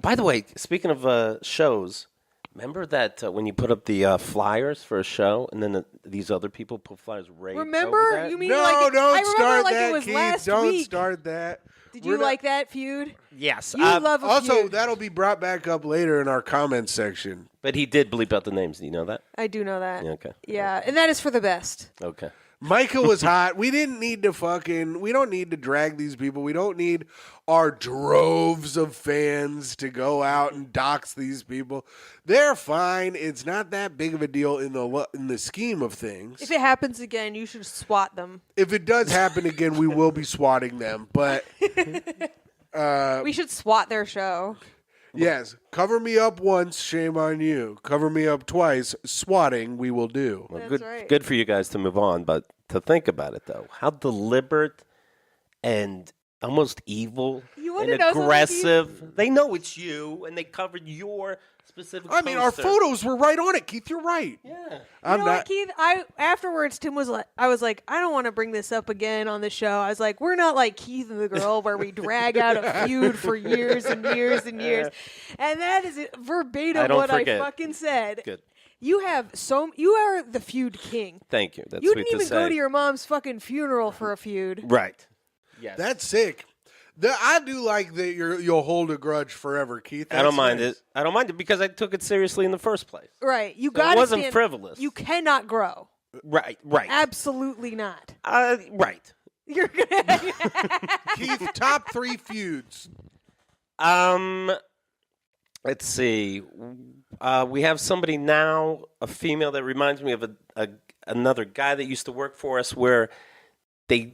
[SPEAKER 10] By the way, speaking of shows, remember that when you put up the flyers for a show, and then these other people put flyers right over
[SPEAKER 2] Remember?
[SPEAKER 10] that?
[SPEAKER 2] You mean
[SPEAKER 1] No,
[SPEAKER 2] like
[SPEAKER 1] don't
[SPEAKER 2] I remember
[SPEAKER 1] start
[SPEAKER 2] like
[SPEAKER 1] that,
[SPEAKER 2] it was
[SPEAKER 1] Keith.
[SPEAKER 2] last
[SPEAKER 1] Don't
[SPEAKER 2] week.
[SPEAKER 1] start that.
[SPEAKER 2] Did
[SPEAKER 1] We're
[SPEAKER 2] you
[SPEAKER 1] not-
[SPEAKER 2] like that feud?
[SPEAKER 10] Yes.
[SPEAKER 2] You love a
[SPEAKER 1] Also,
[SPEAKER 2] feud.
[SPEAKER 1] that'll be brought back up later in our comments section.
[SPEAKER 10] But he did bleep out the names. Do you know that?
[SPEAKER 2] I do know that.
[SPEAKER 10] Yeah, okay.
[SPEAKER 2] Yeah, and that is for the best.
[SPEAKER 10] Okay.
[SPEAKER 1] Myka was hot. We didn't need to we don't need to drag these people. We don't need our droves of fans to go out and dox these people. They're fine. It's not that big of a deal in the scheme of things.
[SPEAKER 2] If it happens again, you should swat them.
[SPEAKER 1] If it does happen again, we will be swatting them. But
[SPEAKER 2] We should swat their show.
[SPEAKER 1] yes, cover me up once, shame on you. Cover me up twice, swatting we will do.
[SPEAKER 10] Well,
[SPEAKER 2] That's
[SPEAKER 10] good,
[SPEAKER 2] right.
[SPEAKER 10] good for you guys to move on, but to think about it though, how deliberate and almost evil
[SPEAKER 2] You
[SPEAKER 10] and
[SPEAKER 2] wanna know something,
[SPEAKER 10] aggressive. They know it's you, and they covered your specific.
[SPEAKER 1] I mean, our
[SPEAKER 10] poster.
[SPEAKER 1] photos were right on it, Keith. You're right.
[SPEAKER 10] Yeah.
[SPEAKER 1] I'm
[SPEAKER 2] You know what,
[SPEAKER 1] not.
[SPEAKER 2] Keith? Afterwards, Tim was like, I was like, I don't want to bring this up again on the show. I was like, we're not like Keith and the girl where we drag out a feud for years and years and years. And that is verbatim
[SPEAKER 10] I don't
[SPEAKER 2] what
[SPEAKER 10] forget.
[SPEAKER 2] I fucking said.
[SPEAKER 10] Good.
[SPEAKER 2] You are the feud king.
[SPEAKER 10] Thank you. That's
[SPEAKER 2] You
[SPEAKER 10] sweet
[SPEAKER 2] didn't even
[SPEAKER 10] to say.
[SPEAKER 2] go to your mom's fucking funeral for a feud.
[SPEAKER 10] Right. Yes.
[SPEAKER 1] That's sick. I do like that you'll hold a grudge forever, Keith.
[SPEAKER 10] I don't
[SPEAKER 1] That's
[SPEAKER 10] mind
[SPEAKER 1] nice.
[SPEAKER 10] it. I don't mind it because I took it seriously in the first place.
[SPEAKER 2] Right. You
[SPEAKER 10] So
[SPEAKER 2] got
[SPEAKER 10] it wasn't frivolous.
[SPEAKER 2] You cannot grow.
[SPEAKER 10] Right. Right.
[SPEAKER 2] Absolutely not.
[SPEAKER 10] Right.
[SPEAKER 2] You're gonna
[SPEAKER 1] Keith, top 3 feuds.
[SPEAKER 10] Let's see. We have somebody now, a female that reminds me of another guy that used to work for us, where they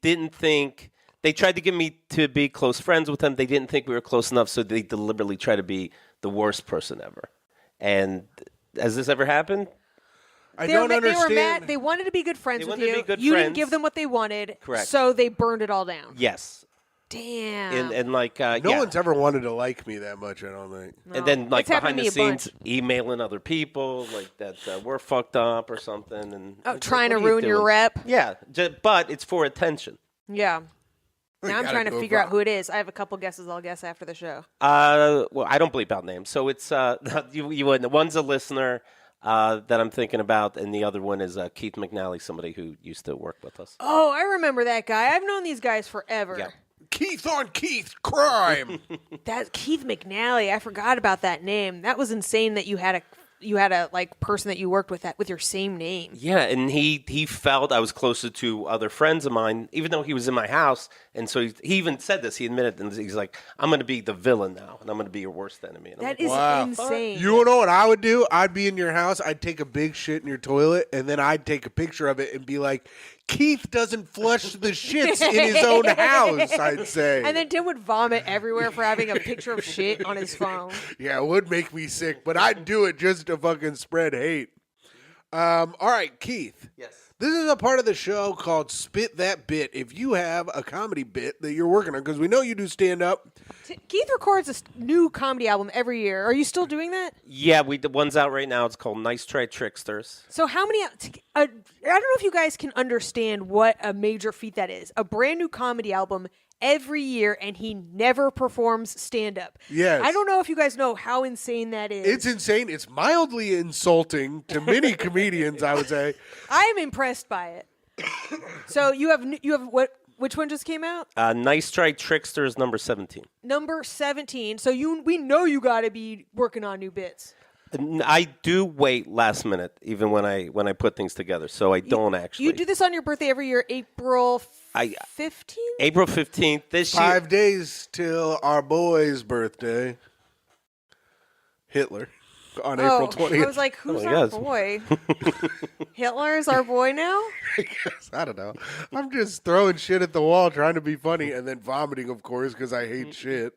[SPEAKER 10] didn't think. They tried to get me to be close friends with them. They didn't think we were close enough, so they deliberately tried to be the worst person ever. And has this ever happened?
[SPEAKER 1] I
[SPEAKER 2] They
[SPEAKER 1] don't
[SPEAKER 2] were
[SPEAKER 1] understand.
[SPEAKER 2] mad. They wanted to be good friends
[SPEAKER 10] They
[SPEAKER 2] with
[SPEAKER 10] wanted to
[SPEAKER 2] you.
[SPEAKER 10] be good
[SPEAKER 2] You didn't
[SPEAKER 10] friends.
[SPEAKER 2] give them what they wanted.
[SPEAKER 10] Correct.
[SPEAKER 2] So they burned it all down.
[SPEAKER 10] Yes.
[SPEAKER 2] Damn.
[SPEAKER 10] And like
[SPEAKER 1] no
[SPEAKER 10] yeah.
[SPEAKER 1] one's ever wanted to like me that much, I don't think.
[SPEAKER 2] No.
[SPEAKER 10] And then, like,
[SPEAKER 2] It's happened
[SPEAKER 10] behind
[SPEAKER 2] to me
[SPEAKER 10] the
[SPEAKER 2] a
[SPEAKER 10] scenes,
[SPEAKER 2] bunch.
[SPEAKER 10] emailing other people, like, that we're fucked up or something. And
[SPEAKER 2] Oh,
[SPEAKER 10] it's
[SPEAKER 2] trying
[SPEAKER 10] like,
[SPEAKER 2] to
[SPEAKER 10] what are you
[SPEAKER 2] ruin your
[SPEAKER 10] doing?
[SPEAKER 2] rep.
[SPEAKER 10] Yeah, but it's for attention.
[SPEAKER 2] Yeah.
[SPEAKER 1] You
[SPEAKER 2] Now I'm
[SPEAKER 1] gotta
[SPEAKER 2] trying to
[SPEAKER 1] go
[SPEAKER 2] figure out
[SPEAKER 1] for-
[SPEAKER 2] who it is. I have a couple guesses I'll guess after the show.
[SPEAKER 10] Well, I don't bleep out names. So it's, you wouldn't. One's a listener that I'm thinking about, and the other one is Keith McNally, somebody who used to work with us.
[SPEAKER 2] Oh, I remember that guy. I've known these guys forever.
[SPEAKER 10] Yeah.
[SPEAKER 1] Keith on Keith crime.
[SPEAKER 2] That Keith McNally. I forgot about that name. That was insane that you had a like person that you worked with that with your same name.
[SPEAKER 10] Yeah, and he felt I was closer to other friends of mine, even though he was in my house. And so he even said this. He admitted, and he's like, "I'm going to be the villain now, and I'm going to be your worst enemy." And I'm
[SPEAKER 2] That
[SPEAKER 10] like,
[SPEAKER 2] is
[SPEAKER 1] Wow.
[SPEAKER 2] insane.
[SPEAKER 1] You know what I would do? I'd be in your house. I'd take a big shit in your toilet, and then I'd take a picture of it and be like, Keith doesn't flush the shits in his own house, I'd say.
[SPEAKER 2] And then Tim would vomit everywhere for having a picture of shit on his phone.
[SPEAKER 1] Yeah, it would make me sick, but I'd do it just to fucking spread hate. All right, Keith.
[SPEAKER 10] Yes.
[SPEAKER 1] This is a part of the show called Spit That Bit. If you have a comedy bit that you're working on, because we know you do stand up.
[SPEAKER 2] Keith records a new comedy album every year. Are you still doing that?
[SPEAKER 10] Yeah, the one's out right now. It's called Nice Try Tricksters.
[SPEAKER 2] So how many? I don't know if you guys can understand what a major feat that is. A brand new comedy album every year, and he never performs stand up.
[SPEAKER 1] Yes.
[SPEAKER 2] I don't know if you guys know how insane that is.
[SPEAKER 1] It's insane. It's mildly insulting to many comedians, I would say.
[SPEAKER 2] I am impressed by it. So you have what? Which one just came out?
[SPEAKER 10] Nice Try Tricksters number 17.
[SPEAKER 2] Number 17. So we know you got to be working on new bits.
[SPEAKER 10] I do wait last minute, even when I put things together. So I don't actually.
[SPEAKER 2] You do this on your birthday every year, April 15th?
[SPEAKER 10] April 15th this year.
[SPEAKER 1] 5 days till our boy's birthday. Hitler on April 20th.
[SPEAKER 2] I was like, who's
[SPEAKER 10] my
[SPEAKER 2] our
[SPEAKER 10] God.
[SPEAKER 2] boy? Hitler's our boy now?
[SPEAKER 1] I don't know. I'm just throwing shit at the wall, trying to be funny, and then vomiting, of course, because I hate shit.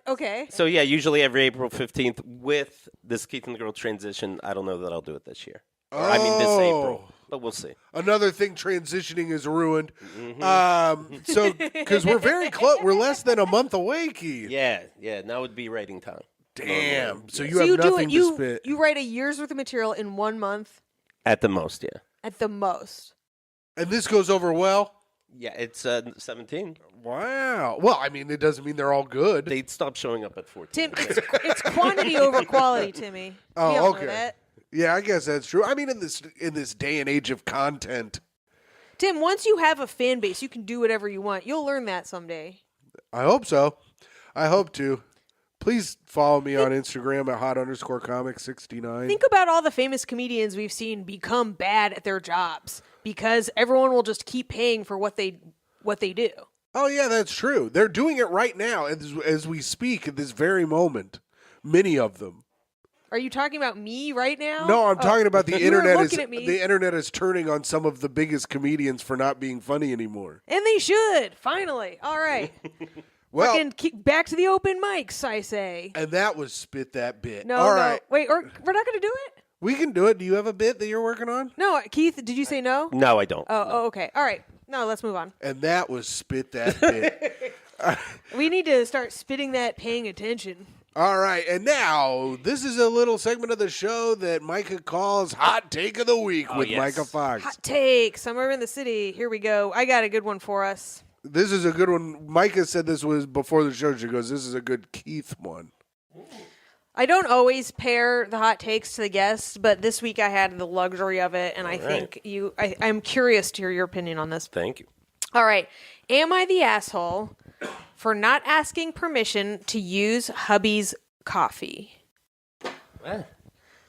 [SPEAKER 2] Okay.
[SPEAKER 10] So yeah, usually every April 15th with this Keith and the Girl transition. I don't know that I'll do it this year. I mean this April, but we'll see.
[SPEAKER 1] Another thing, transitioning is ruined. So, because we're very close, we're less than a month away, Keith.
[SPEAKER 10] Yeah. Now would be writing time.
[SPEAKER 1] Damn. So you
[SPEAKER 2] So
[SPEAKER 1] have
[SPEAKER 2] you do
[SPEAKER 1] nothing
[SPEAKER 2] it.
[SPEAKER 1] to spit.
[SPEAKER 2] You write a year's worth of material in 1 month
[SPEAKER 10] At the most, yeah.
[SPEAKER 2] at the most.
[SPEAKER 1] And this goes over well?
[SPEAKER 10] Yeah, it's 17.
[SPEAKER 1] Wow. Well, I mean, it doesn't mean they're all good.
[SPEAKER 10] They'd stop showing up at 14.
[SPEAKER 2] Tim, it's quantity over quality, Timmy.
[SPEAKER 1] Oh,
[SPEAKER 2] You don't
[SPEAKER 1] okay.
[SPEAKER 2] know that.
[SPEAKER 1] Yeah, I guess that's true. I mean, in this day and age of content,
[SPEAKER 2] Tim, once you have a fan base, you can do whatever you want. You'll learn that someday.
[SPEAKER 1] I hope so. I hope to. Please follow me on Instagram at hot_comic69.
[SPEAKER 2] Think about all the famous comedians we've seen become bad at their jobs because everyone will just keep paying for what they do.
[SPEAKER 1] Oh, yeah, that's true. They're doing it right now as we speak at this very moment. Many of them.
[SPEAKER 2] Are you talking about me right now?
[SPEAKER 1] No, I'm talking about the
[SPEAKER 2] You were
[SPEAKER 1] internet.
[SPEAKER 2] looking at me.
[SPEAKER 1] The internet is turning on some of the biggest comedians for not being funny anymore.
[SPEAKER 2] And they should, finally. All right.
[SPEAKER 1] Well,
[SPEAKER 2] Fucking keep back to the open mics, I say.
[SPEAKER 1] and that was Spit That Bit.
[SPEAKER 2] No,
[SPEAKER 1] All
[SPEAKER 2] no.
[SPEAKER 1] right.
[SPEAKER 2] Wait, we're not going to do it?
[SPEAKER 1] We can do it. Do you have a bit that you're working on?
[SPEAKER 2] No, Keith, did you say no?
[SPEAKER 10] No, I don't.
[SPEAKER 2] Oh, okay. All right. No, let's move on.
[SPEAKER 1] And that was Spit That Bit.
[SPEAKER 2] We need to start spitting that paying attention.
[SPEAKER 1] All right, and now this is a little segment of the show that Myka calls Hot Take of the Week with
[SPEAKER 10] yes.
[SPEAKER 1] Myka Fox.
[SPEAKER 2] Hot take. Somewhere in the city. Here we go. I got a good one for us.
[SPEAKER 1] This is a good one. Myka said this was before the show. She goes, this is a good Keith one.
[SPEAKER 2] I don't always pair the hot takes to the guests, but this week I had the luxury of it, and I think I'm curious to hear your opinion on this.
[SPEAKER 10] Thank you.
[SPEAKER 2] All right. Am I the asshole for not asking permission to use hubby's coffee?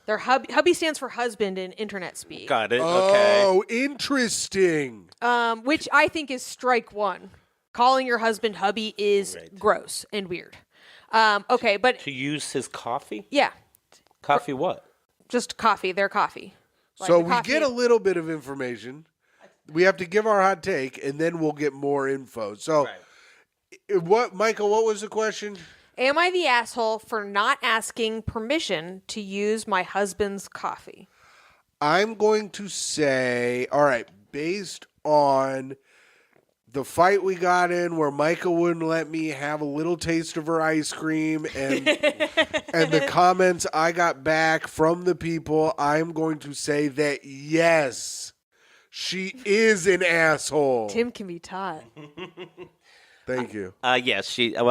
[SPEAKER 2] Their hubby stands for husband in internet speak.
[SPEAKER 10] Got it. Okay.
[SPEAKER 1] Oh, interesting.
[SPEAKER 2] Which I think is strike one. Calling your husband hubby is gross and weird. Okay, but
[SPEAKER 10] To use his coffee?
[SPEAKER 2] yeah,
[SPEAKER 10] Coffee what?
[SPEAKER 2] just coffee. Their coffee. Like
[SPEAKER 1] So
[SPEAKER 2] the
[SPEAKER 1] we
[SPEAKER 2] coffee-
[SPEAKER 1] get a little bit of information. We have to give our hot take, and then we'll get more info. So, Michael, what was the question?
[SPEAKER 2] Am I the asshole for not asking permission to use my husband's coffee?
[SPEAKER 1] I'm going to say, all right, based on the fight we got in where Myka wouldn't let me have a little taste of her ice cream and and the comments I got back from the people, I'm going to say that yes, she is an asshole.
[SPEAKER 2] Tim can be taught.
[SPEAKER 1] Thank you.
[SPEAKER 10] Yes, she. I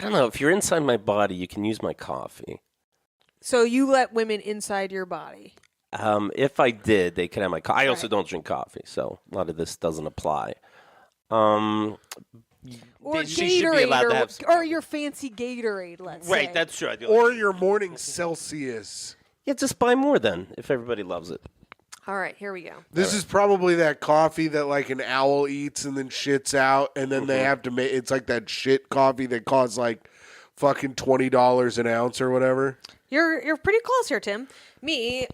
[SPEAKER 10] don't know. If you're inside my body, you can use my coffee.
[SPEAKER 2] So you let women inside your body.
[SPEAKER 10] If I did, they could have my coffee. I also
[SPEAKER 2] Right.
[SPEAKER 10] don't drink coffee, so a lot of this doesn't apply.
[SPEAKER 2] Or
[SPEAKER 10] she should be allowed to have
[SPEAKER 2] Gatorade,
[SPEAKER 10] some
[SPEAKER 2] or your fancy Gatorade, let's say.
[SPEAKER 10] Right, that's true. I do
[SPEAKER 1] Or your morning Celsius.
[SPEAKER 10] yeah, just buy more then, if everybody loves it.
[SPEAKER 2] All right, here we go.
[SPEAKER 1] This is probably that coffee that like an owl eats and then shits out, and then they have to make it's like that shit coffee that costs like fucking $20 an ounce or whatever.
[SPEAKER 2] You're pretty close here, Tim. Me,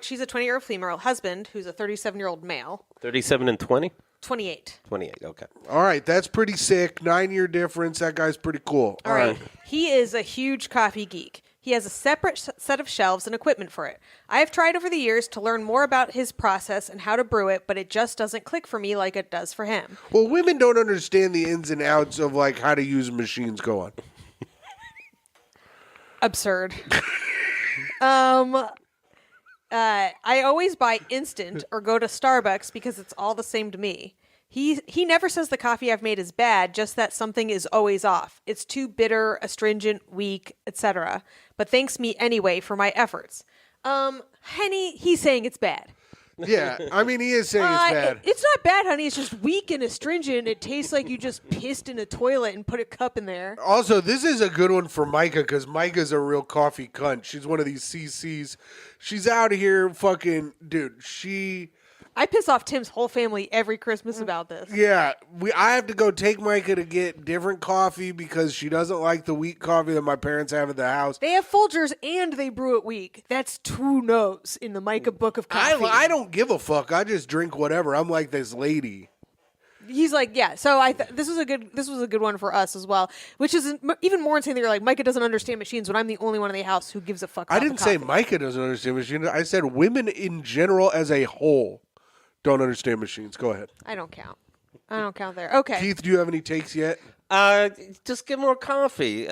[SPEAKER 2] she's a 20-year-old female husband who's a 37-year-old male,
[SPEAKER 10] 37 and 20?
[SPEAKER 2] 28.
[SPEAKER 10] 28, okay.
[SPEAKER 1] All right, that's pretty sick. 9-year difference. That guy's pretty cool.
[SPEAKER 2] All right. He is a huge coffee geek. He has a separate set of shelves and equipment for it. I have tried over the years to learn more about his process and how to brew it, but it just doesn't click for me like it does for him.
[SPEAKER 1] Well, women don't understand the ins and outs of like how to use machines. Go on.
[SPEAKER 2] Absurd. I always buy instant or go to Starbucks because it's all the same to me. He never says the coffee I've made is bad, just that something is always off. It's too bitter, astringent, weak, etc. But thanks me anyway for my efforts. Henny, he's saying it's bad.
[SPEAKER 1] Yeah, I mean, he is saying it's bad.
[SPEAKER 2] It's not bad, honey. It's just weak and astringent. It tastes like you just pissed in a toilet and put a cup in there.
[SPEAKER 1] Also, this is a good one for Myka because Myka's a real coffee cunt. She's one of these CCs. She's out here fucking, dude,
[SPEAKER 2] I piss off Tim's whole family every Christmas about this.
[SPEAKER 1] Yeah, I have to go take Myka to get different coffee because she doesn't like the wheat coffee that my parents have at the house.
[SPEAKER 2] They have Folgers and they brew it weak. That's 2 no's in the Myka book of coffee.
[SPEAKER 1] I don't give a fuck. I just drink whatever. I'm like this lady.
[SPEAKER 2] He's like, yeah. So this was a good one for us as well, which is even more insane that you're like, Myka doesn't understand machines when I'm the only one in the house who gives a fuck. About
[SPEAKER 1] I didn't say Myka doesn't understand machines. I said women in general as a whole don't understand machines. Go ahead.
[SPEAKER 2] I don't count. I don't count there. Okay.
[SPEAKER 1] Keith, do you have any takes yet?
[SPEAKER 10] Just get more coffee.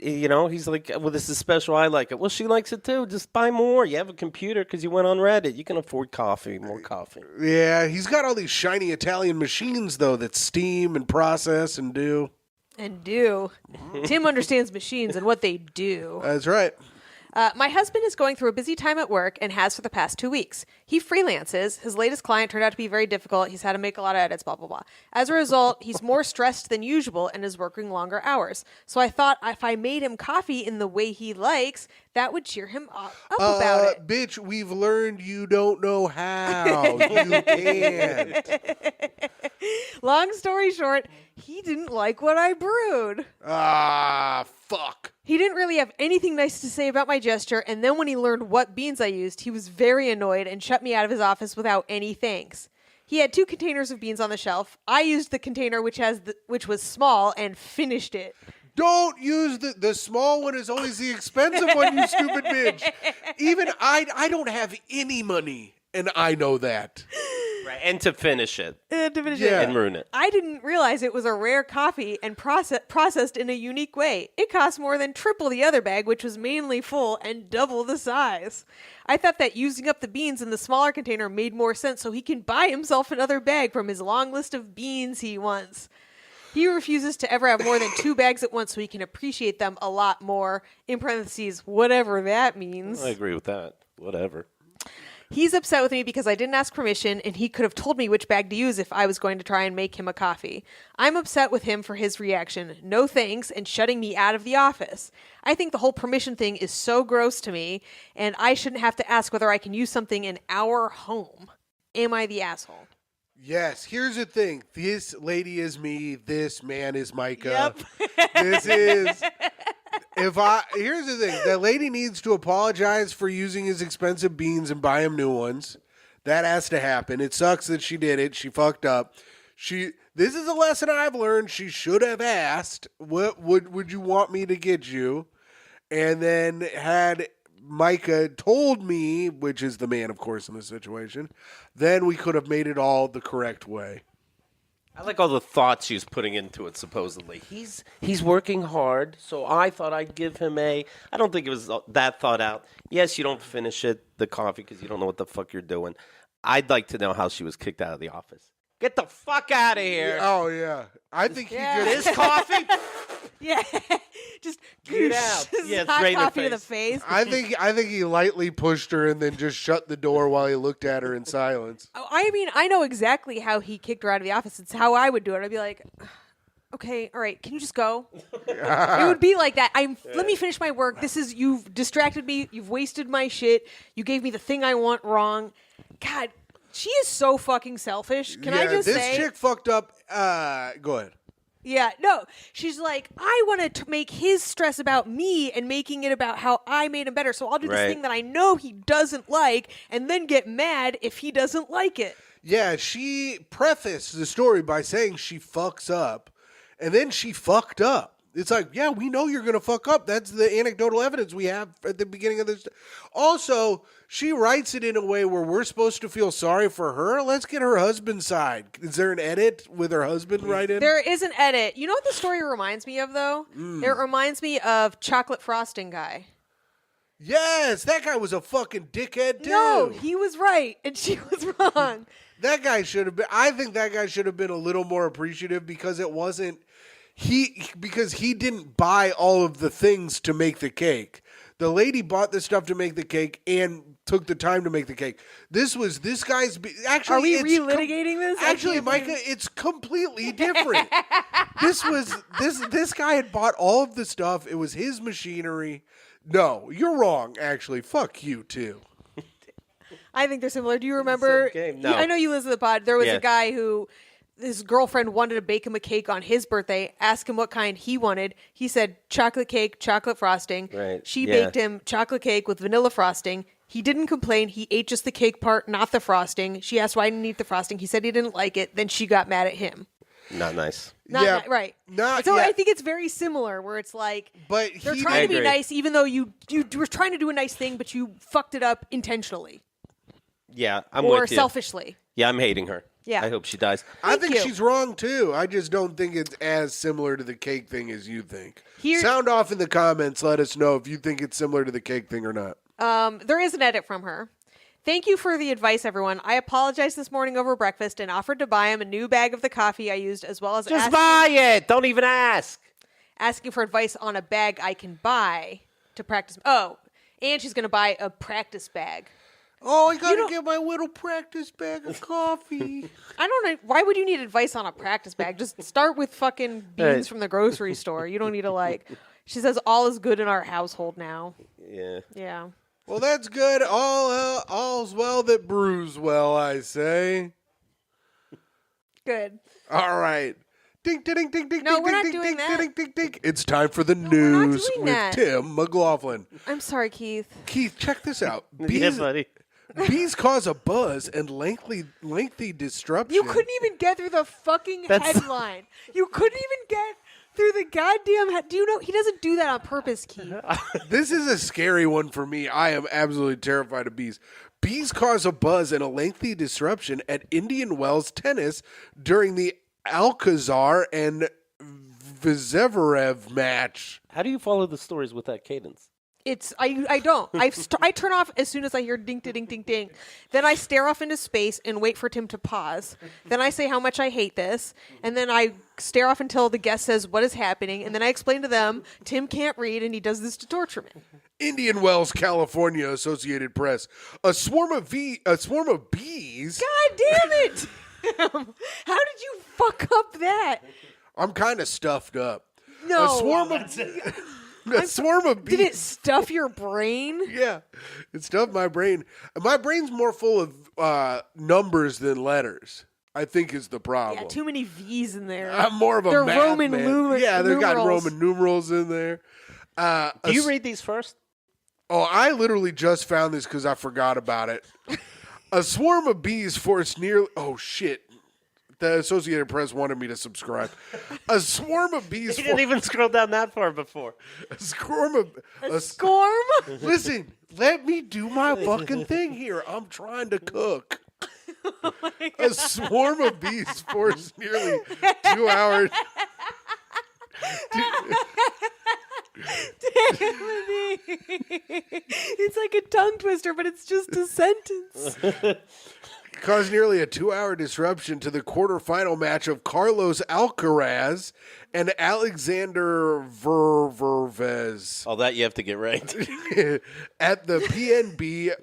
[SPEAKER 10] He's like, well, this is special. I like it. Well, she likes it too. Just buy more. You have a computer because you went on Reddit. You can afford coffee, more coffee.
[SPEAKER 1] Yeah, he's got all these shiny Italian machines, though, that steam and process and do.
[SPEAKER 2] And do. Tim understands machines and what they do.
[SPEAKER 1] That's right.
[SPEAKER 2] My husband is going through a busy time at work and has for the past 2 weeks. He freelances. His latest client turned out to be very difficult. He's had to make a lot of edits, blah, blah, blah. As a result, he's more stressed than usual and is working longer hours. So I thought if I made him coffee in the way he likes, that would cheer him up about it.
[SPEAKER 1] Bitch, we've learned you don't know how. You can't.
[SPEAKER 2] Long story short, he didn't like what I brewed.
[SPEAKER 1] Ah, fuck.
[SPEAKER 2] He didn't really have anything nice to say about my gesture, and then when he learned what beans I used, he was very annoyed and shut me out of his office without any thanks. He had 2 containers of beans on the shelf. I used the container which was small and finished it.
[SPEAKER 1] Don't use the small one is always the expensive one, you stupid bitch. Even I don't have any money, and I know that.
[SPEAKER 10] Right, and to finish it.
[SPEAKER 1] Yeah.
[SPEAKER 10] And ruin it.
[SPEAKER 2] I didn't realize it was a rare coffee and processed in a unique way. It cost more than triple the other bag, which was mainly full, and double the size. I thought that using up the beans in the smaller container made more sense so he can buy himself another bag from his long list of beans he wants. He refuses to ever have more than 2 bags at once so he can appreciate them a lot more. In parentheses, whatever that means.
[SPEAKER 10] I agree with that. Whatever.
[SPEAKER 2] He's upset with me because I didn't ask permission and he could have told me which bag to use if I was going to try and make him a coffee. I'm upset with him for his reaction, no thanks, and shutting me out of the office. I think the whole permission thing is so gross to me, and I shouldn't have to ask whether I can use something in our home. Am I the asshole?
[SPEAKER 1] Yes, here's the thing. This lady is me. This man is Myka.
[SPEAKER 2] Yep.
[SPEAKER 1] This is... Here's the thing. That lady needs to apologize for using his expensive beans and buy him new ones. That has to happen. It sucks that she did it. She fucked up. This is a lesson I've learned. She should have asked, what would you want me to get you? And then had Myka told me, which is the man, of course, in this situation, then we could have made it all the correct way.
[SPEAKER 10] I like all the thoughts she's putting into it, supposedly. He's working hard, so I thought I'd give him I don't think it was that thought out. Yes, you don't finish the coffee, because you don't know what the fuck you're doing. I'd like to know how she was kicked out of the office. Get the fuck out of here.
[SPEAKER 1] Oh, yeah. I think he just...
[SPEAKER 10] This coffee?
[SPEAKER 2] Yeah. Just
[SPEAKER 10] Get out. Yeah,
[SPEAKER 2] hot
[SPEAKER 10] straight in the
[SPEAKER 2] coffee to the face.
[SPEAKER 1] I think he lightly pushed her and then just shut the door while he looked at her in silence.
[SPEAKER 2] Oh, I mean, I know exactly how he kicked her out of the office. It's how I would do it. I'd be like, okay, all right, can you just go? It would be like that. Let me finish my work. You've distracted me. You've wasted my shit. You gave me the thing I want wrong. God, she is so fucking selfish. Can I just say?
[SPEAKER 1] This chick fucked up. Go ahead.
[SPEAKER 2] Yeah, no. She's like, I want to make his stress about me and making it about how I made him better. So I'll do this thing that I know he doesn't like and then get mad if he doesn't like it.
[SPEAKER 1] Yeah, she prefaced the story by saying she fucks up, and then she fucked up. It's like, yeah, we know you're going to fuck up. That's the anecdotal evidence we have at the beginning of this. Also, she writes it in a way where we're supposed to feel sorry for her. Let's get her husband's side. Is there an edit with her husband right in?
[SPEAKER 2] There is an edit. You know what the story reminds me of, though? It reminds me of Chocolate Frosting Guy.
[SPEAKER 1] Yes, that guy was a fucking dickhead, too.
[SPEAKER 2] No, he was right, and she was wrong.
[SPEAKER 1] That guy should have been. I think that guy should have been a little more appreciative because it wasn't. Because he didn't buy all of the things to make the cake. The lady bought the stuff to make the cake and took the time to make the cake. This guy's actually.
[SPEAKER 2] Are we relitigating this?
[SPEAKER 1] Actually, Myka, it's completely different. This guy had bought all of the stuff. It was his machinery. No, you're wrong. Actually, fuck you too.
[SPEAKER 2] I think they're similar. Do you remember?
[SPEAKER 10] game. No.
[SPEAKER 2] I know you listen to the pod. There was
[SPEAKER 10] Yeah.
[SPEAKER 2] a guy who his girlfriend wanted to bake him a cake on his birthday. Asked him what kind he wanted. He said chocolate cake, chocolate frosting.
[SPEAKER 10] Right.
[SPEAKER 2] She
[SPEAKER 10] Yeah.
[SPEAKER 2] baked him chocolate cake with vanilla frosting. He didn't complain. He ate just the cake part, not the frosting. She asked why he didn't eat the frosting. He said he didn't like it. Then she got mad at him.
[SPEAKER 10] Not nice.
[SPEAKER 2] Right.
[SPEAKER 1] Not
[SPEAKER 2] so
[SPEAKER 1] yet.
[SPEAKER 2] I think it's very similar, where it's like
[SPEAKER 1] But
[SPEAKER 2] they're
[SPEAKER 1] he-
[SPEAKER 2] trying to be
[SPEAKER 10] agree.
[SPEAKER 2] nice, even though you were trying to do a nice thing, but you fucked it up intentionally
[SPEAKER 10] Yeah, I'm
[SPEAKER 2] or
[SPEAKER 10] with you.
[SPEAKER 2] selfishly.
[SPEAKER 10] Yeah, I'm hating her.
[SPEAKER 2] Yeah.
[SPEAKER 10] I hope she dies.
[SPEAKER 1] I
[SPEAKER 2] Thank
[SPEAKER 1] think
[SPEAKER 2] you.
[SPEAKER 1] she's wrong too. I just don't think it's as similar to the cake thing as you think.
[SPEAKER 2] Here-
[SPEAKER 1] Sound off in the comments. Let us know if you think it's similar to the cake thing or not.
[SPEAKER 2] There is an edit from her. Thank you for the advice, everyone. I apologized this morning over breakfast and offered to buy him a new bag of the coffee I used, as well as
[SPEAKER 10] Just buy it. Don't even ask.
[SPEAKER 2] asking for advice on a bag I can buy to practice. Oh, and she's going to buy a practice bag.
[SPEAKER 1] Oh, I gotta
[SPEAKER 2] don't-
[SPEAKER 1] get my little practice bag of coffee.
[SPEAKER 2] I don't know. Why would you need advice on a practice bag? Just start with fucking beans from the grocery store. You don't need to like. She says all is good in our household now.
[SPEAKER 10] Yeah.
[SPEAKER 2] Yeah.
[SPEAKER 1] Well, that's good. All's well that brews well, I say.
[SPEAKER 2] Good.
[SPEAKER 1] All right. Ding, ding, ding, ding, ding,
[SPEAKER 2] No,
[SPEAKER 1] ding,
[SPEAKER 2] we're
[SPEAKER 1] ding,
[SPEAKER 2] not
[SPEAKER 1] ding,
[SPEAKER 2] doing
[SPEAKER 1] ding,
[SPEAKER 2] that.
[SPEAKER 1] ding, ding, ding. It's time for the
[SPEAKER 2] we're not
[SPEAKER 1] news
[SPEAKER 2] doing
[SPEAKER 1] with
[SPEAKER 2] that.
[SPEAKER 1] Tim McLaughlin.
[SPEAKER 2] I'm sorry, Keith.
[SPEAKER 1] Keith, check this out.
[SPEAKER 10] Yeah,
[SPEAKER 1] Bees,
[SPEAKER 10] buddy.
[SPEAKER 1] bees cause a buzz and lengthy disruption.
[SPEAKER 2] You couldn't even get through the fucking headline. You couldn't even get through the goddamn. Do you know he doesn't do that on purpose, Keith?
[SPEAKER 1] This is a scary one for me. I am absolutely terrified of bees. Bees cause a buzz and a lengthy disruption at Indian Wells tennis during the Alcazar and Vizverev match.
[SPEAKER 10] How do you follow the stories with that cadence?
[SPEAKER 2] It's I don't. I turn off as soon as I hear ding ding ding ding. Then I stare off into space and wait for Tim to pause. Then I say how much I hate this, and then I stare off until the guest says what is happening, and then I explain to them Tim can't read and he does this to torture me.
[SPEAKER 1] Indian Wells, California, Associated Press. A swarm of bees.
[SPEAKER 2] God damn it! How did you fuck up that?
[SPEAKER 1] I'm kind of stuffed up.
[SPEAKER 2] No.
[SPEAKER 1] A swarm of bees.
[SPEAKER 2] Did it stuff your brain?
[SPEAKER 1] Yeah, it stuffed my brain. My brain's more full of numbers than letters, I think is the problem.
[SPEAKER 2] Yeah, too many V's in there.
[SPEAKER 1] I'm more of a
[SPEAKER 2] They're
[SPEAKER 1] math
[SPEAKER 2] Roman
[SPEAKER 1] man. Yeah, they've got
[SPEAKER 2] numerals.
[SPEAKER 1] Roman numerals in there.
[SPEAKER 10] Do you read these first?
[SPEAKER 1] Oh, I literally just found this because I forgot about it. A swarm of bees forced nearly... Oh, shit. The Associated Press wanted me to subscribe. A swarm of bees...
[SPEAKER 10] You didn't even scroll down that far before.
[SPEAKER 1] A swarm of...
[SPEAKER 2] Scorm?
[SPEAKER 1] Listen, let me do my fucking thing here. I'm trying to cook. A swarm of bees forced nearly 2 hours...
[SPEAKER 2] It's like a tongue twister, but it's just a sentence.
[SPEAKER 1] caused nearly a 2-hour disruption to the quarterfinal match of Carlos Alcaraz and Alexander Vervez
[SPEAKER 10] All that you have to get right.
[SPEAKER 1] at the PNB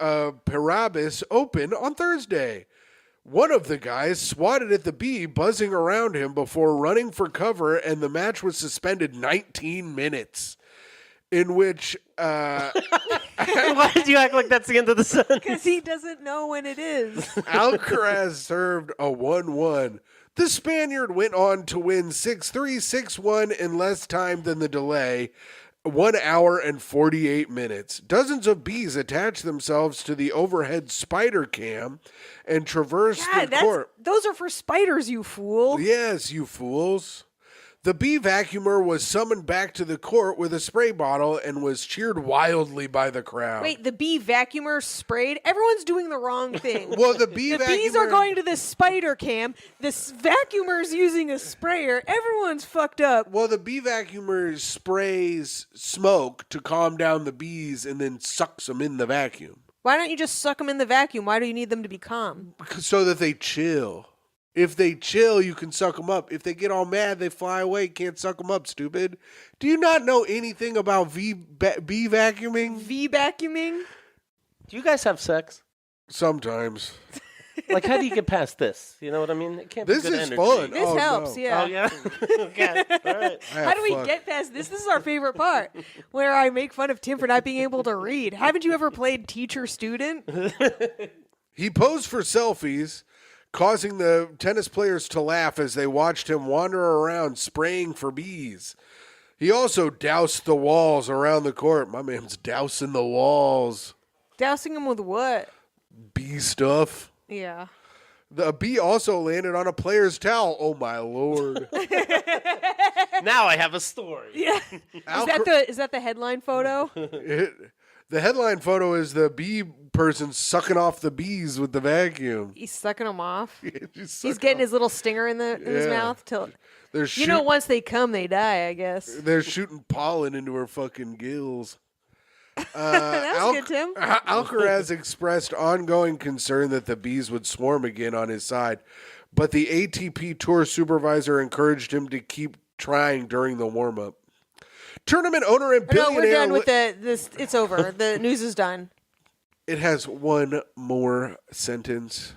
[SPEAKER 1] Paribas Open on Thursday. One of the guys swatted at the bee, buzzing around him before running for cover, and the match was suspended 19 minutes. In which
[SPEAKER 10] Why did you act like that's the end of the sentence?
[SPEAKER 2] Because he doesn't know when it is.
[SPEAKER 1] Alcaraz served a 1-1. The Spaniard went on to win 6-3, 6-1 in less time than the delay, 1 hour and 48 minutes. Dozens of bees attached themselves to the overhead spider cam and traversed
[SPEAKER 2] God,
[SPEAKER 1] the court.
[SPEAKER 2] those are for spiders, you fool.
[SPEAKER 1] Yes, you fools. The bee vacuumer was summoned back to the court with a spray bottle and was cheered wildly by the crowd.
[SPEAKER 2] Wait, the bee vacuumer sprayed? Everyone's doing the wrong thing.
[SPEAKER 1] Well, the bee
[SPEAKER 2] The bees are going to the spider cam. This vacuumer's using a sprayer. Everyone's fucked up.
[SPEAKER 1] Well, the bee vacuumer sprays smoke to calm down the bees and then sucks them in the vacuum
[SPEAKER 2] Why don't you just suck them in the vacuum? Why do you need them to be calm?
[SPEAKER 1] so that they chill. If they chill, you can suck them up. If they get all mad, they fly away. Can't suck them up, stupid. Do you not know anything about bee vacuuming?
[SPEAKER 2] V vacuuming?
[SPEAKER 10] Do you guys have sex?
[SPEAKER 1] Sometimes.
[SPEAKER 10] Like, how do you get past this? You know what I mean? It can't
[SPEAKER 1] This
[SPEAKER 10] be good
[SPEAKER 1] is
[SPEAKER 10] energy.
[SPEAKER 1] fun.
[SPEAKER 2] This
[SPEAKER 1] Oh,
[SPEAKER 2] helps,
[SPEAKER 1] no.
[SPEAKER 2] yeah.
[SPEAKER 10] Oh, yeah? Okay. All right.
[SPEAKER 2] How do we get past this? This is our favorite part, where I make fun of Tim for not being able to read. Haven't you ever played teacher-student?
[SPEAKER 1] He posed for selfies, causing the tennis players to laugh as they watched him wander around spraying for bees. He also doused the walls around the court. My man's dousing the walls.
[SPEAKER 2] Dousing him with what?
[SPEAKER 1] Bee stuff.
[SPEAKER 2] Yeah.
[SPEAKER 1] The bee also landed on a player's towel. Oh, my Lord.
[SPEAKER 10] Now I have a story.
[SPEAKER 2] Yeah. Is that the headline photo?
[SPEAKER 1] The headline photo is the bee person sucking off the bees with the vacuum.
[SPEAKER 2] He's sucking them off.
[SPEAKER 1] He's
[SPEAKER 2] He's getting his little stinger in his
[SPEAKER 1] Yeah.
[SPEAKER 2] mouth till
[SPEAKER 1] They're
[SPEAKER 2] once they come, they die. I guess.
[SPEAKER 1] They're shooting pollen into her fucking gills.
[SPEAKER 2] That was good, Tim.
[SPEAKER 1] Alcaraz expressed ongoing concern that the bees would swarm again on his side, but the ATP Tour supervisor encouraged him to keep trying during the warm-up. Tournament owner and
[SPEAKER 2] No,
[SPEAKER 1] billionaire...
[SPEAKER 2] we're done with this. It's over. The news is done.
[SPEAKER 1] It has one more sentence.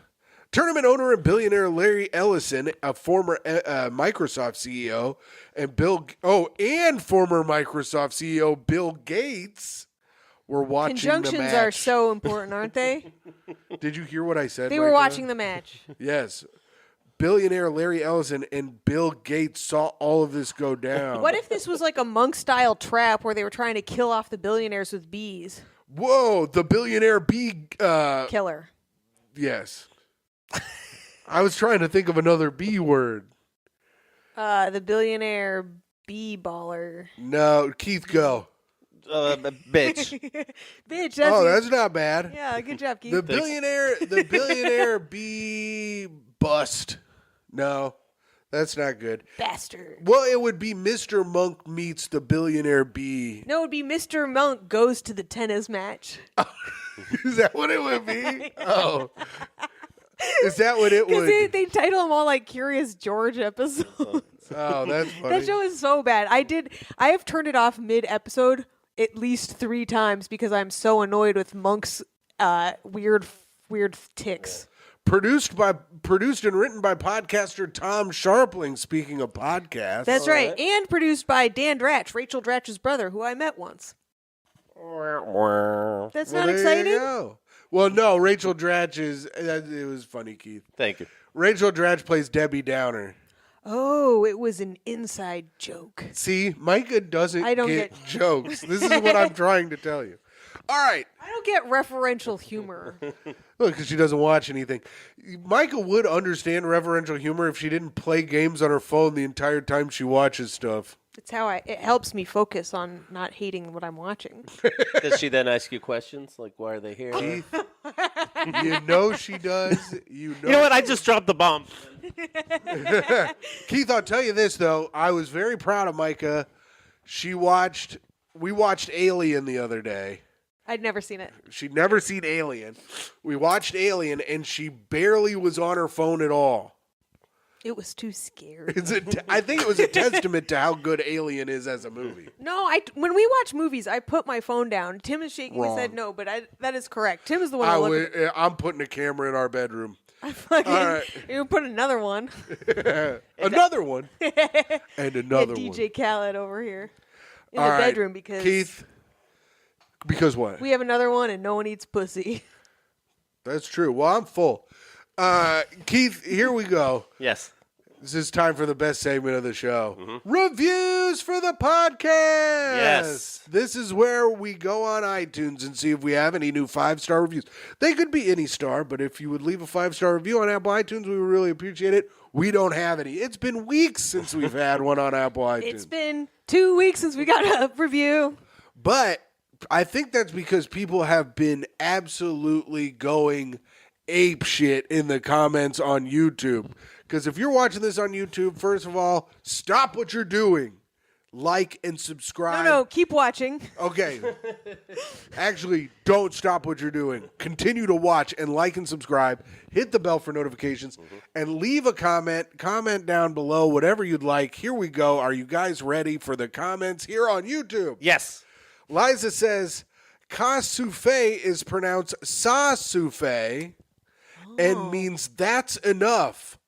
[SPEAKER 1] Tournament owner and billionaire Larry Ellison, a former Microsoft CEO, and former Microsoft CEO Bill Gates were watching the
[SPEAKER 2] Conjunctions
[SPEAKER 1] match.
[SPEAKER 2] are so important, aren't they?
[SPEAKER 1] Did you hear what I said?
[SPEAKER 2] They were
[SPEAKER 1] Myka?
[SPEAKER 2] watching the match.
[SPEAKER 1] Yes. Billionaire Larry Ellison and Bill Gates saw all of this go down.
[SPEAKER 2] What if this was like a monk-style trap where they were trying to kill off the billionaires with bees?
[SPEAKER 1] Whoa, the billionaire bee...
[SPEAKER 2] Killer.
[SPEAKER 1] Yes. I was trying to think of another B word.
[SPEAKER 2] The billionaire bee baller.
[SPEAKER 1] No, Keith, go.
[SPEAKER 10] Bitch.
[SPEAKER 2] Bitch,
[SPEAKER 1] That's not bad.
[SPEAKER 2] yeah, good job, Keith.
[SPEAKER 1] The billionaire bee bust. No, that's not good.
[SPEAKER 2] Bastard.
[SPEAKER 1] Well, it would be Mr. Monk meets the billionaire bee.
[SPEAKER 2] No, it would be Mr. Monk goes to the tennis match.
[SPEAKER 1] Is that what it would be? Oh. Is that what it
[SPEAKER 2] Because
[SPEAKER 1] would?
[SPEAKER 2] they title them all like Curious George episodes.
[SPEAKER 1] Oh, that's funny.
[SPEAKER 2] That show is so bad. I have turned it off mid-episode at least 3 times because I'm so annoyed with Monk's weird tics.
[SPEAKER 1] Produced and written by podcaster Tom Sharpling. Speaking of podcasts.
[SPEAKER 2] That's right. And produced by Dan Dratch, Rachel Dratch's brother, who I met once. That's
[SPEAKER 1] Well,
[SPEAKER 2] not
[SPEAKER 1] there you
[SPEAKER 2] exciting?
[SPEAKER 1] go. Well, no, Rachel Dratch is... it was funny, Keith.
[SPEAKER 10] Thank you.
[SPEAKER 1] Rachel Dratch plays Debbie Downer.
[SPEAKER 2] Oh, it was an inside joke.
[SPEAKER 1] See, Myka doesn't
[SPEAKER 2] I don't
[SPEAKER 1] get
[SPEAKER 2] get-
[SPEAKER 1] jokes. This is what I'm trying to tell you. All right.
[SPEAKER 2] I don't get referential humor.
[SPEAKER 1] Look, because she doesn't watch anything. Myka would understand reverential humor if she didn't play games on her phone the entire time she watches stuff.
[SPEAKER 2] It's how it helps me focus on not hating what I'm watching.
[SPEAKER 10] Does she then ask you questions like, why are they here?
[SPEAKER 1] Keith, you know she does. You
[SPEAKER 10] You know what? I just dropped the bomb.
[SPEAKER 1] Keith, I'll tell you this, though. I was very proud of Myka. We watched Alien the other day.
[SPEAKER 2] I'd never seen it.
[SPEAKER 1] She'd never seen Alien. We watched Alien, and she barely was on her phone at all.
[SPEAKER 2] It was too scary.
[SPEAKER 1] I think it was a testament to how good Alien is as a movie.
[SPEAKER 2] No, when we watch movies, I put my phone down. Tim is shaking his head
[SPEAKER 1] Wrong.
[SPEAKER 2] no, but that is correct. Tim is the one who looked at
[SPEAKER 1] I'm putting a camera in our bedroom.
[SPEAKER 2] fucking,
[SPEAKER 1] All right.
[SPEAKER 2] You put another one.
[SPEAKER 1] Another one. And
[SPEAKER 2] Yeah,
[SPEAKER 1] another
[SPEAKER 2] DJ
[SPEAKER 1] one.
[SPEAKER 2] Khaled over here in
[SPEAKER 1] All
[SPEAKER 2] the
[SPEAKER 1] right,
[SPEAKER 2] bedroom because
[SPEAKER 1] Keith, because what?
[SPEAKER 2] we have another one and no one eats pussy.
[SPEAKER 1] That's true. Well, I'm full. Keith, here we go.
[SPEAKER 10] Yes.
[SPEAKER 1] This is time for the best segment of the show. Reviews for the podcast.
[SPEAKER 10] Yes.
[SPEAKER 1] This is where we go on iTunes and see if we have any new 5-star reviews. They could be any star, but if you would leave a 5-star review on Apple iTunes, we would really appreciate it. We don't have any. It's been weeks since we've had one on Apple iTunes.
[SPEAKER 2] It's been 2 weeks since we got a review.
[SPEAKER 1] But I think that's because people have been absolutely going ape shit in the comments on YouTube. Because if you're watching this on YouTube, first of all, stop what you're doing. Like and subscribe.
[SPEAKER 2] No, keep watching.
[SPEAKER 1] Okay. Actually, don't stop what you're doing. Continue to watch and like and subscribe. Hit the bell for notifications and leave a comment. Comment down below, whatever you'd like. Here we go. Are you guys ready for the comments here on YouTube?
[SPEAKER 10] Yes.
[SPEAKER 1] Liza says, Ka-souffle is pronounced sa-souffle and means that's enough.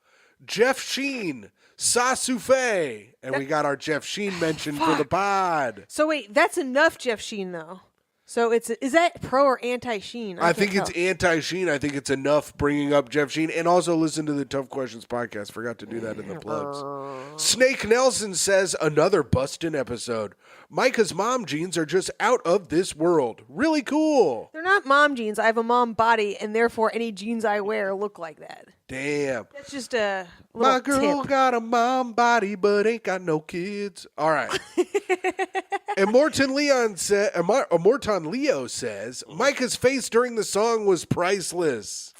[SPEAKER 1] Jeff Sheen, sa-souffle. And we got our Jeff Sheen mention for the pod.
[SPEAKER 2] So wait, that's enough, Jeff Sheen, though. So is that pro or anti Sheen?
[SPEAKER 1] I think it's anti-Sheen. I think it's enough bringing up Jeff Sheen. And also listen to the Tough Questions podcast. Forgot to do that in the plugs. Snake Nelson says, another Bustin' episode. Myka's mom jeans are just out of this world. Really cool.
[SPEAKER 2] They're not mom jeans. I have a mom body, and therefore any jeans I wear look like that.
[SPEAKER 1] Damn.
[SPEAKER 2] That's just a little
[SPEAKER 1] My girl
[SPEAKER 2] tip.
[SPEAKER 1] got a mom body, but ain't got no kids. All right. And Morton Leo says, Myka's face during the song was priceless.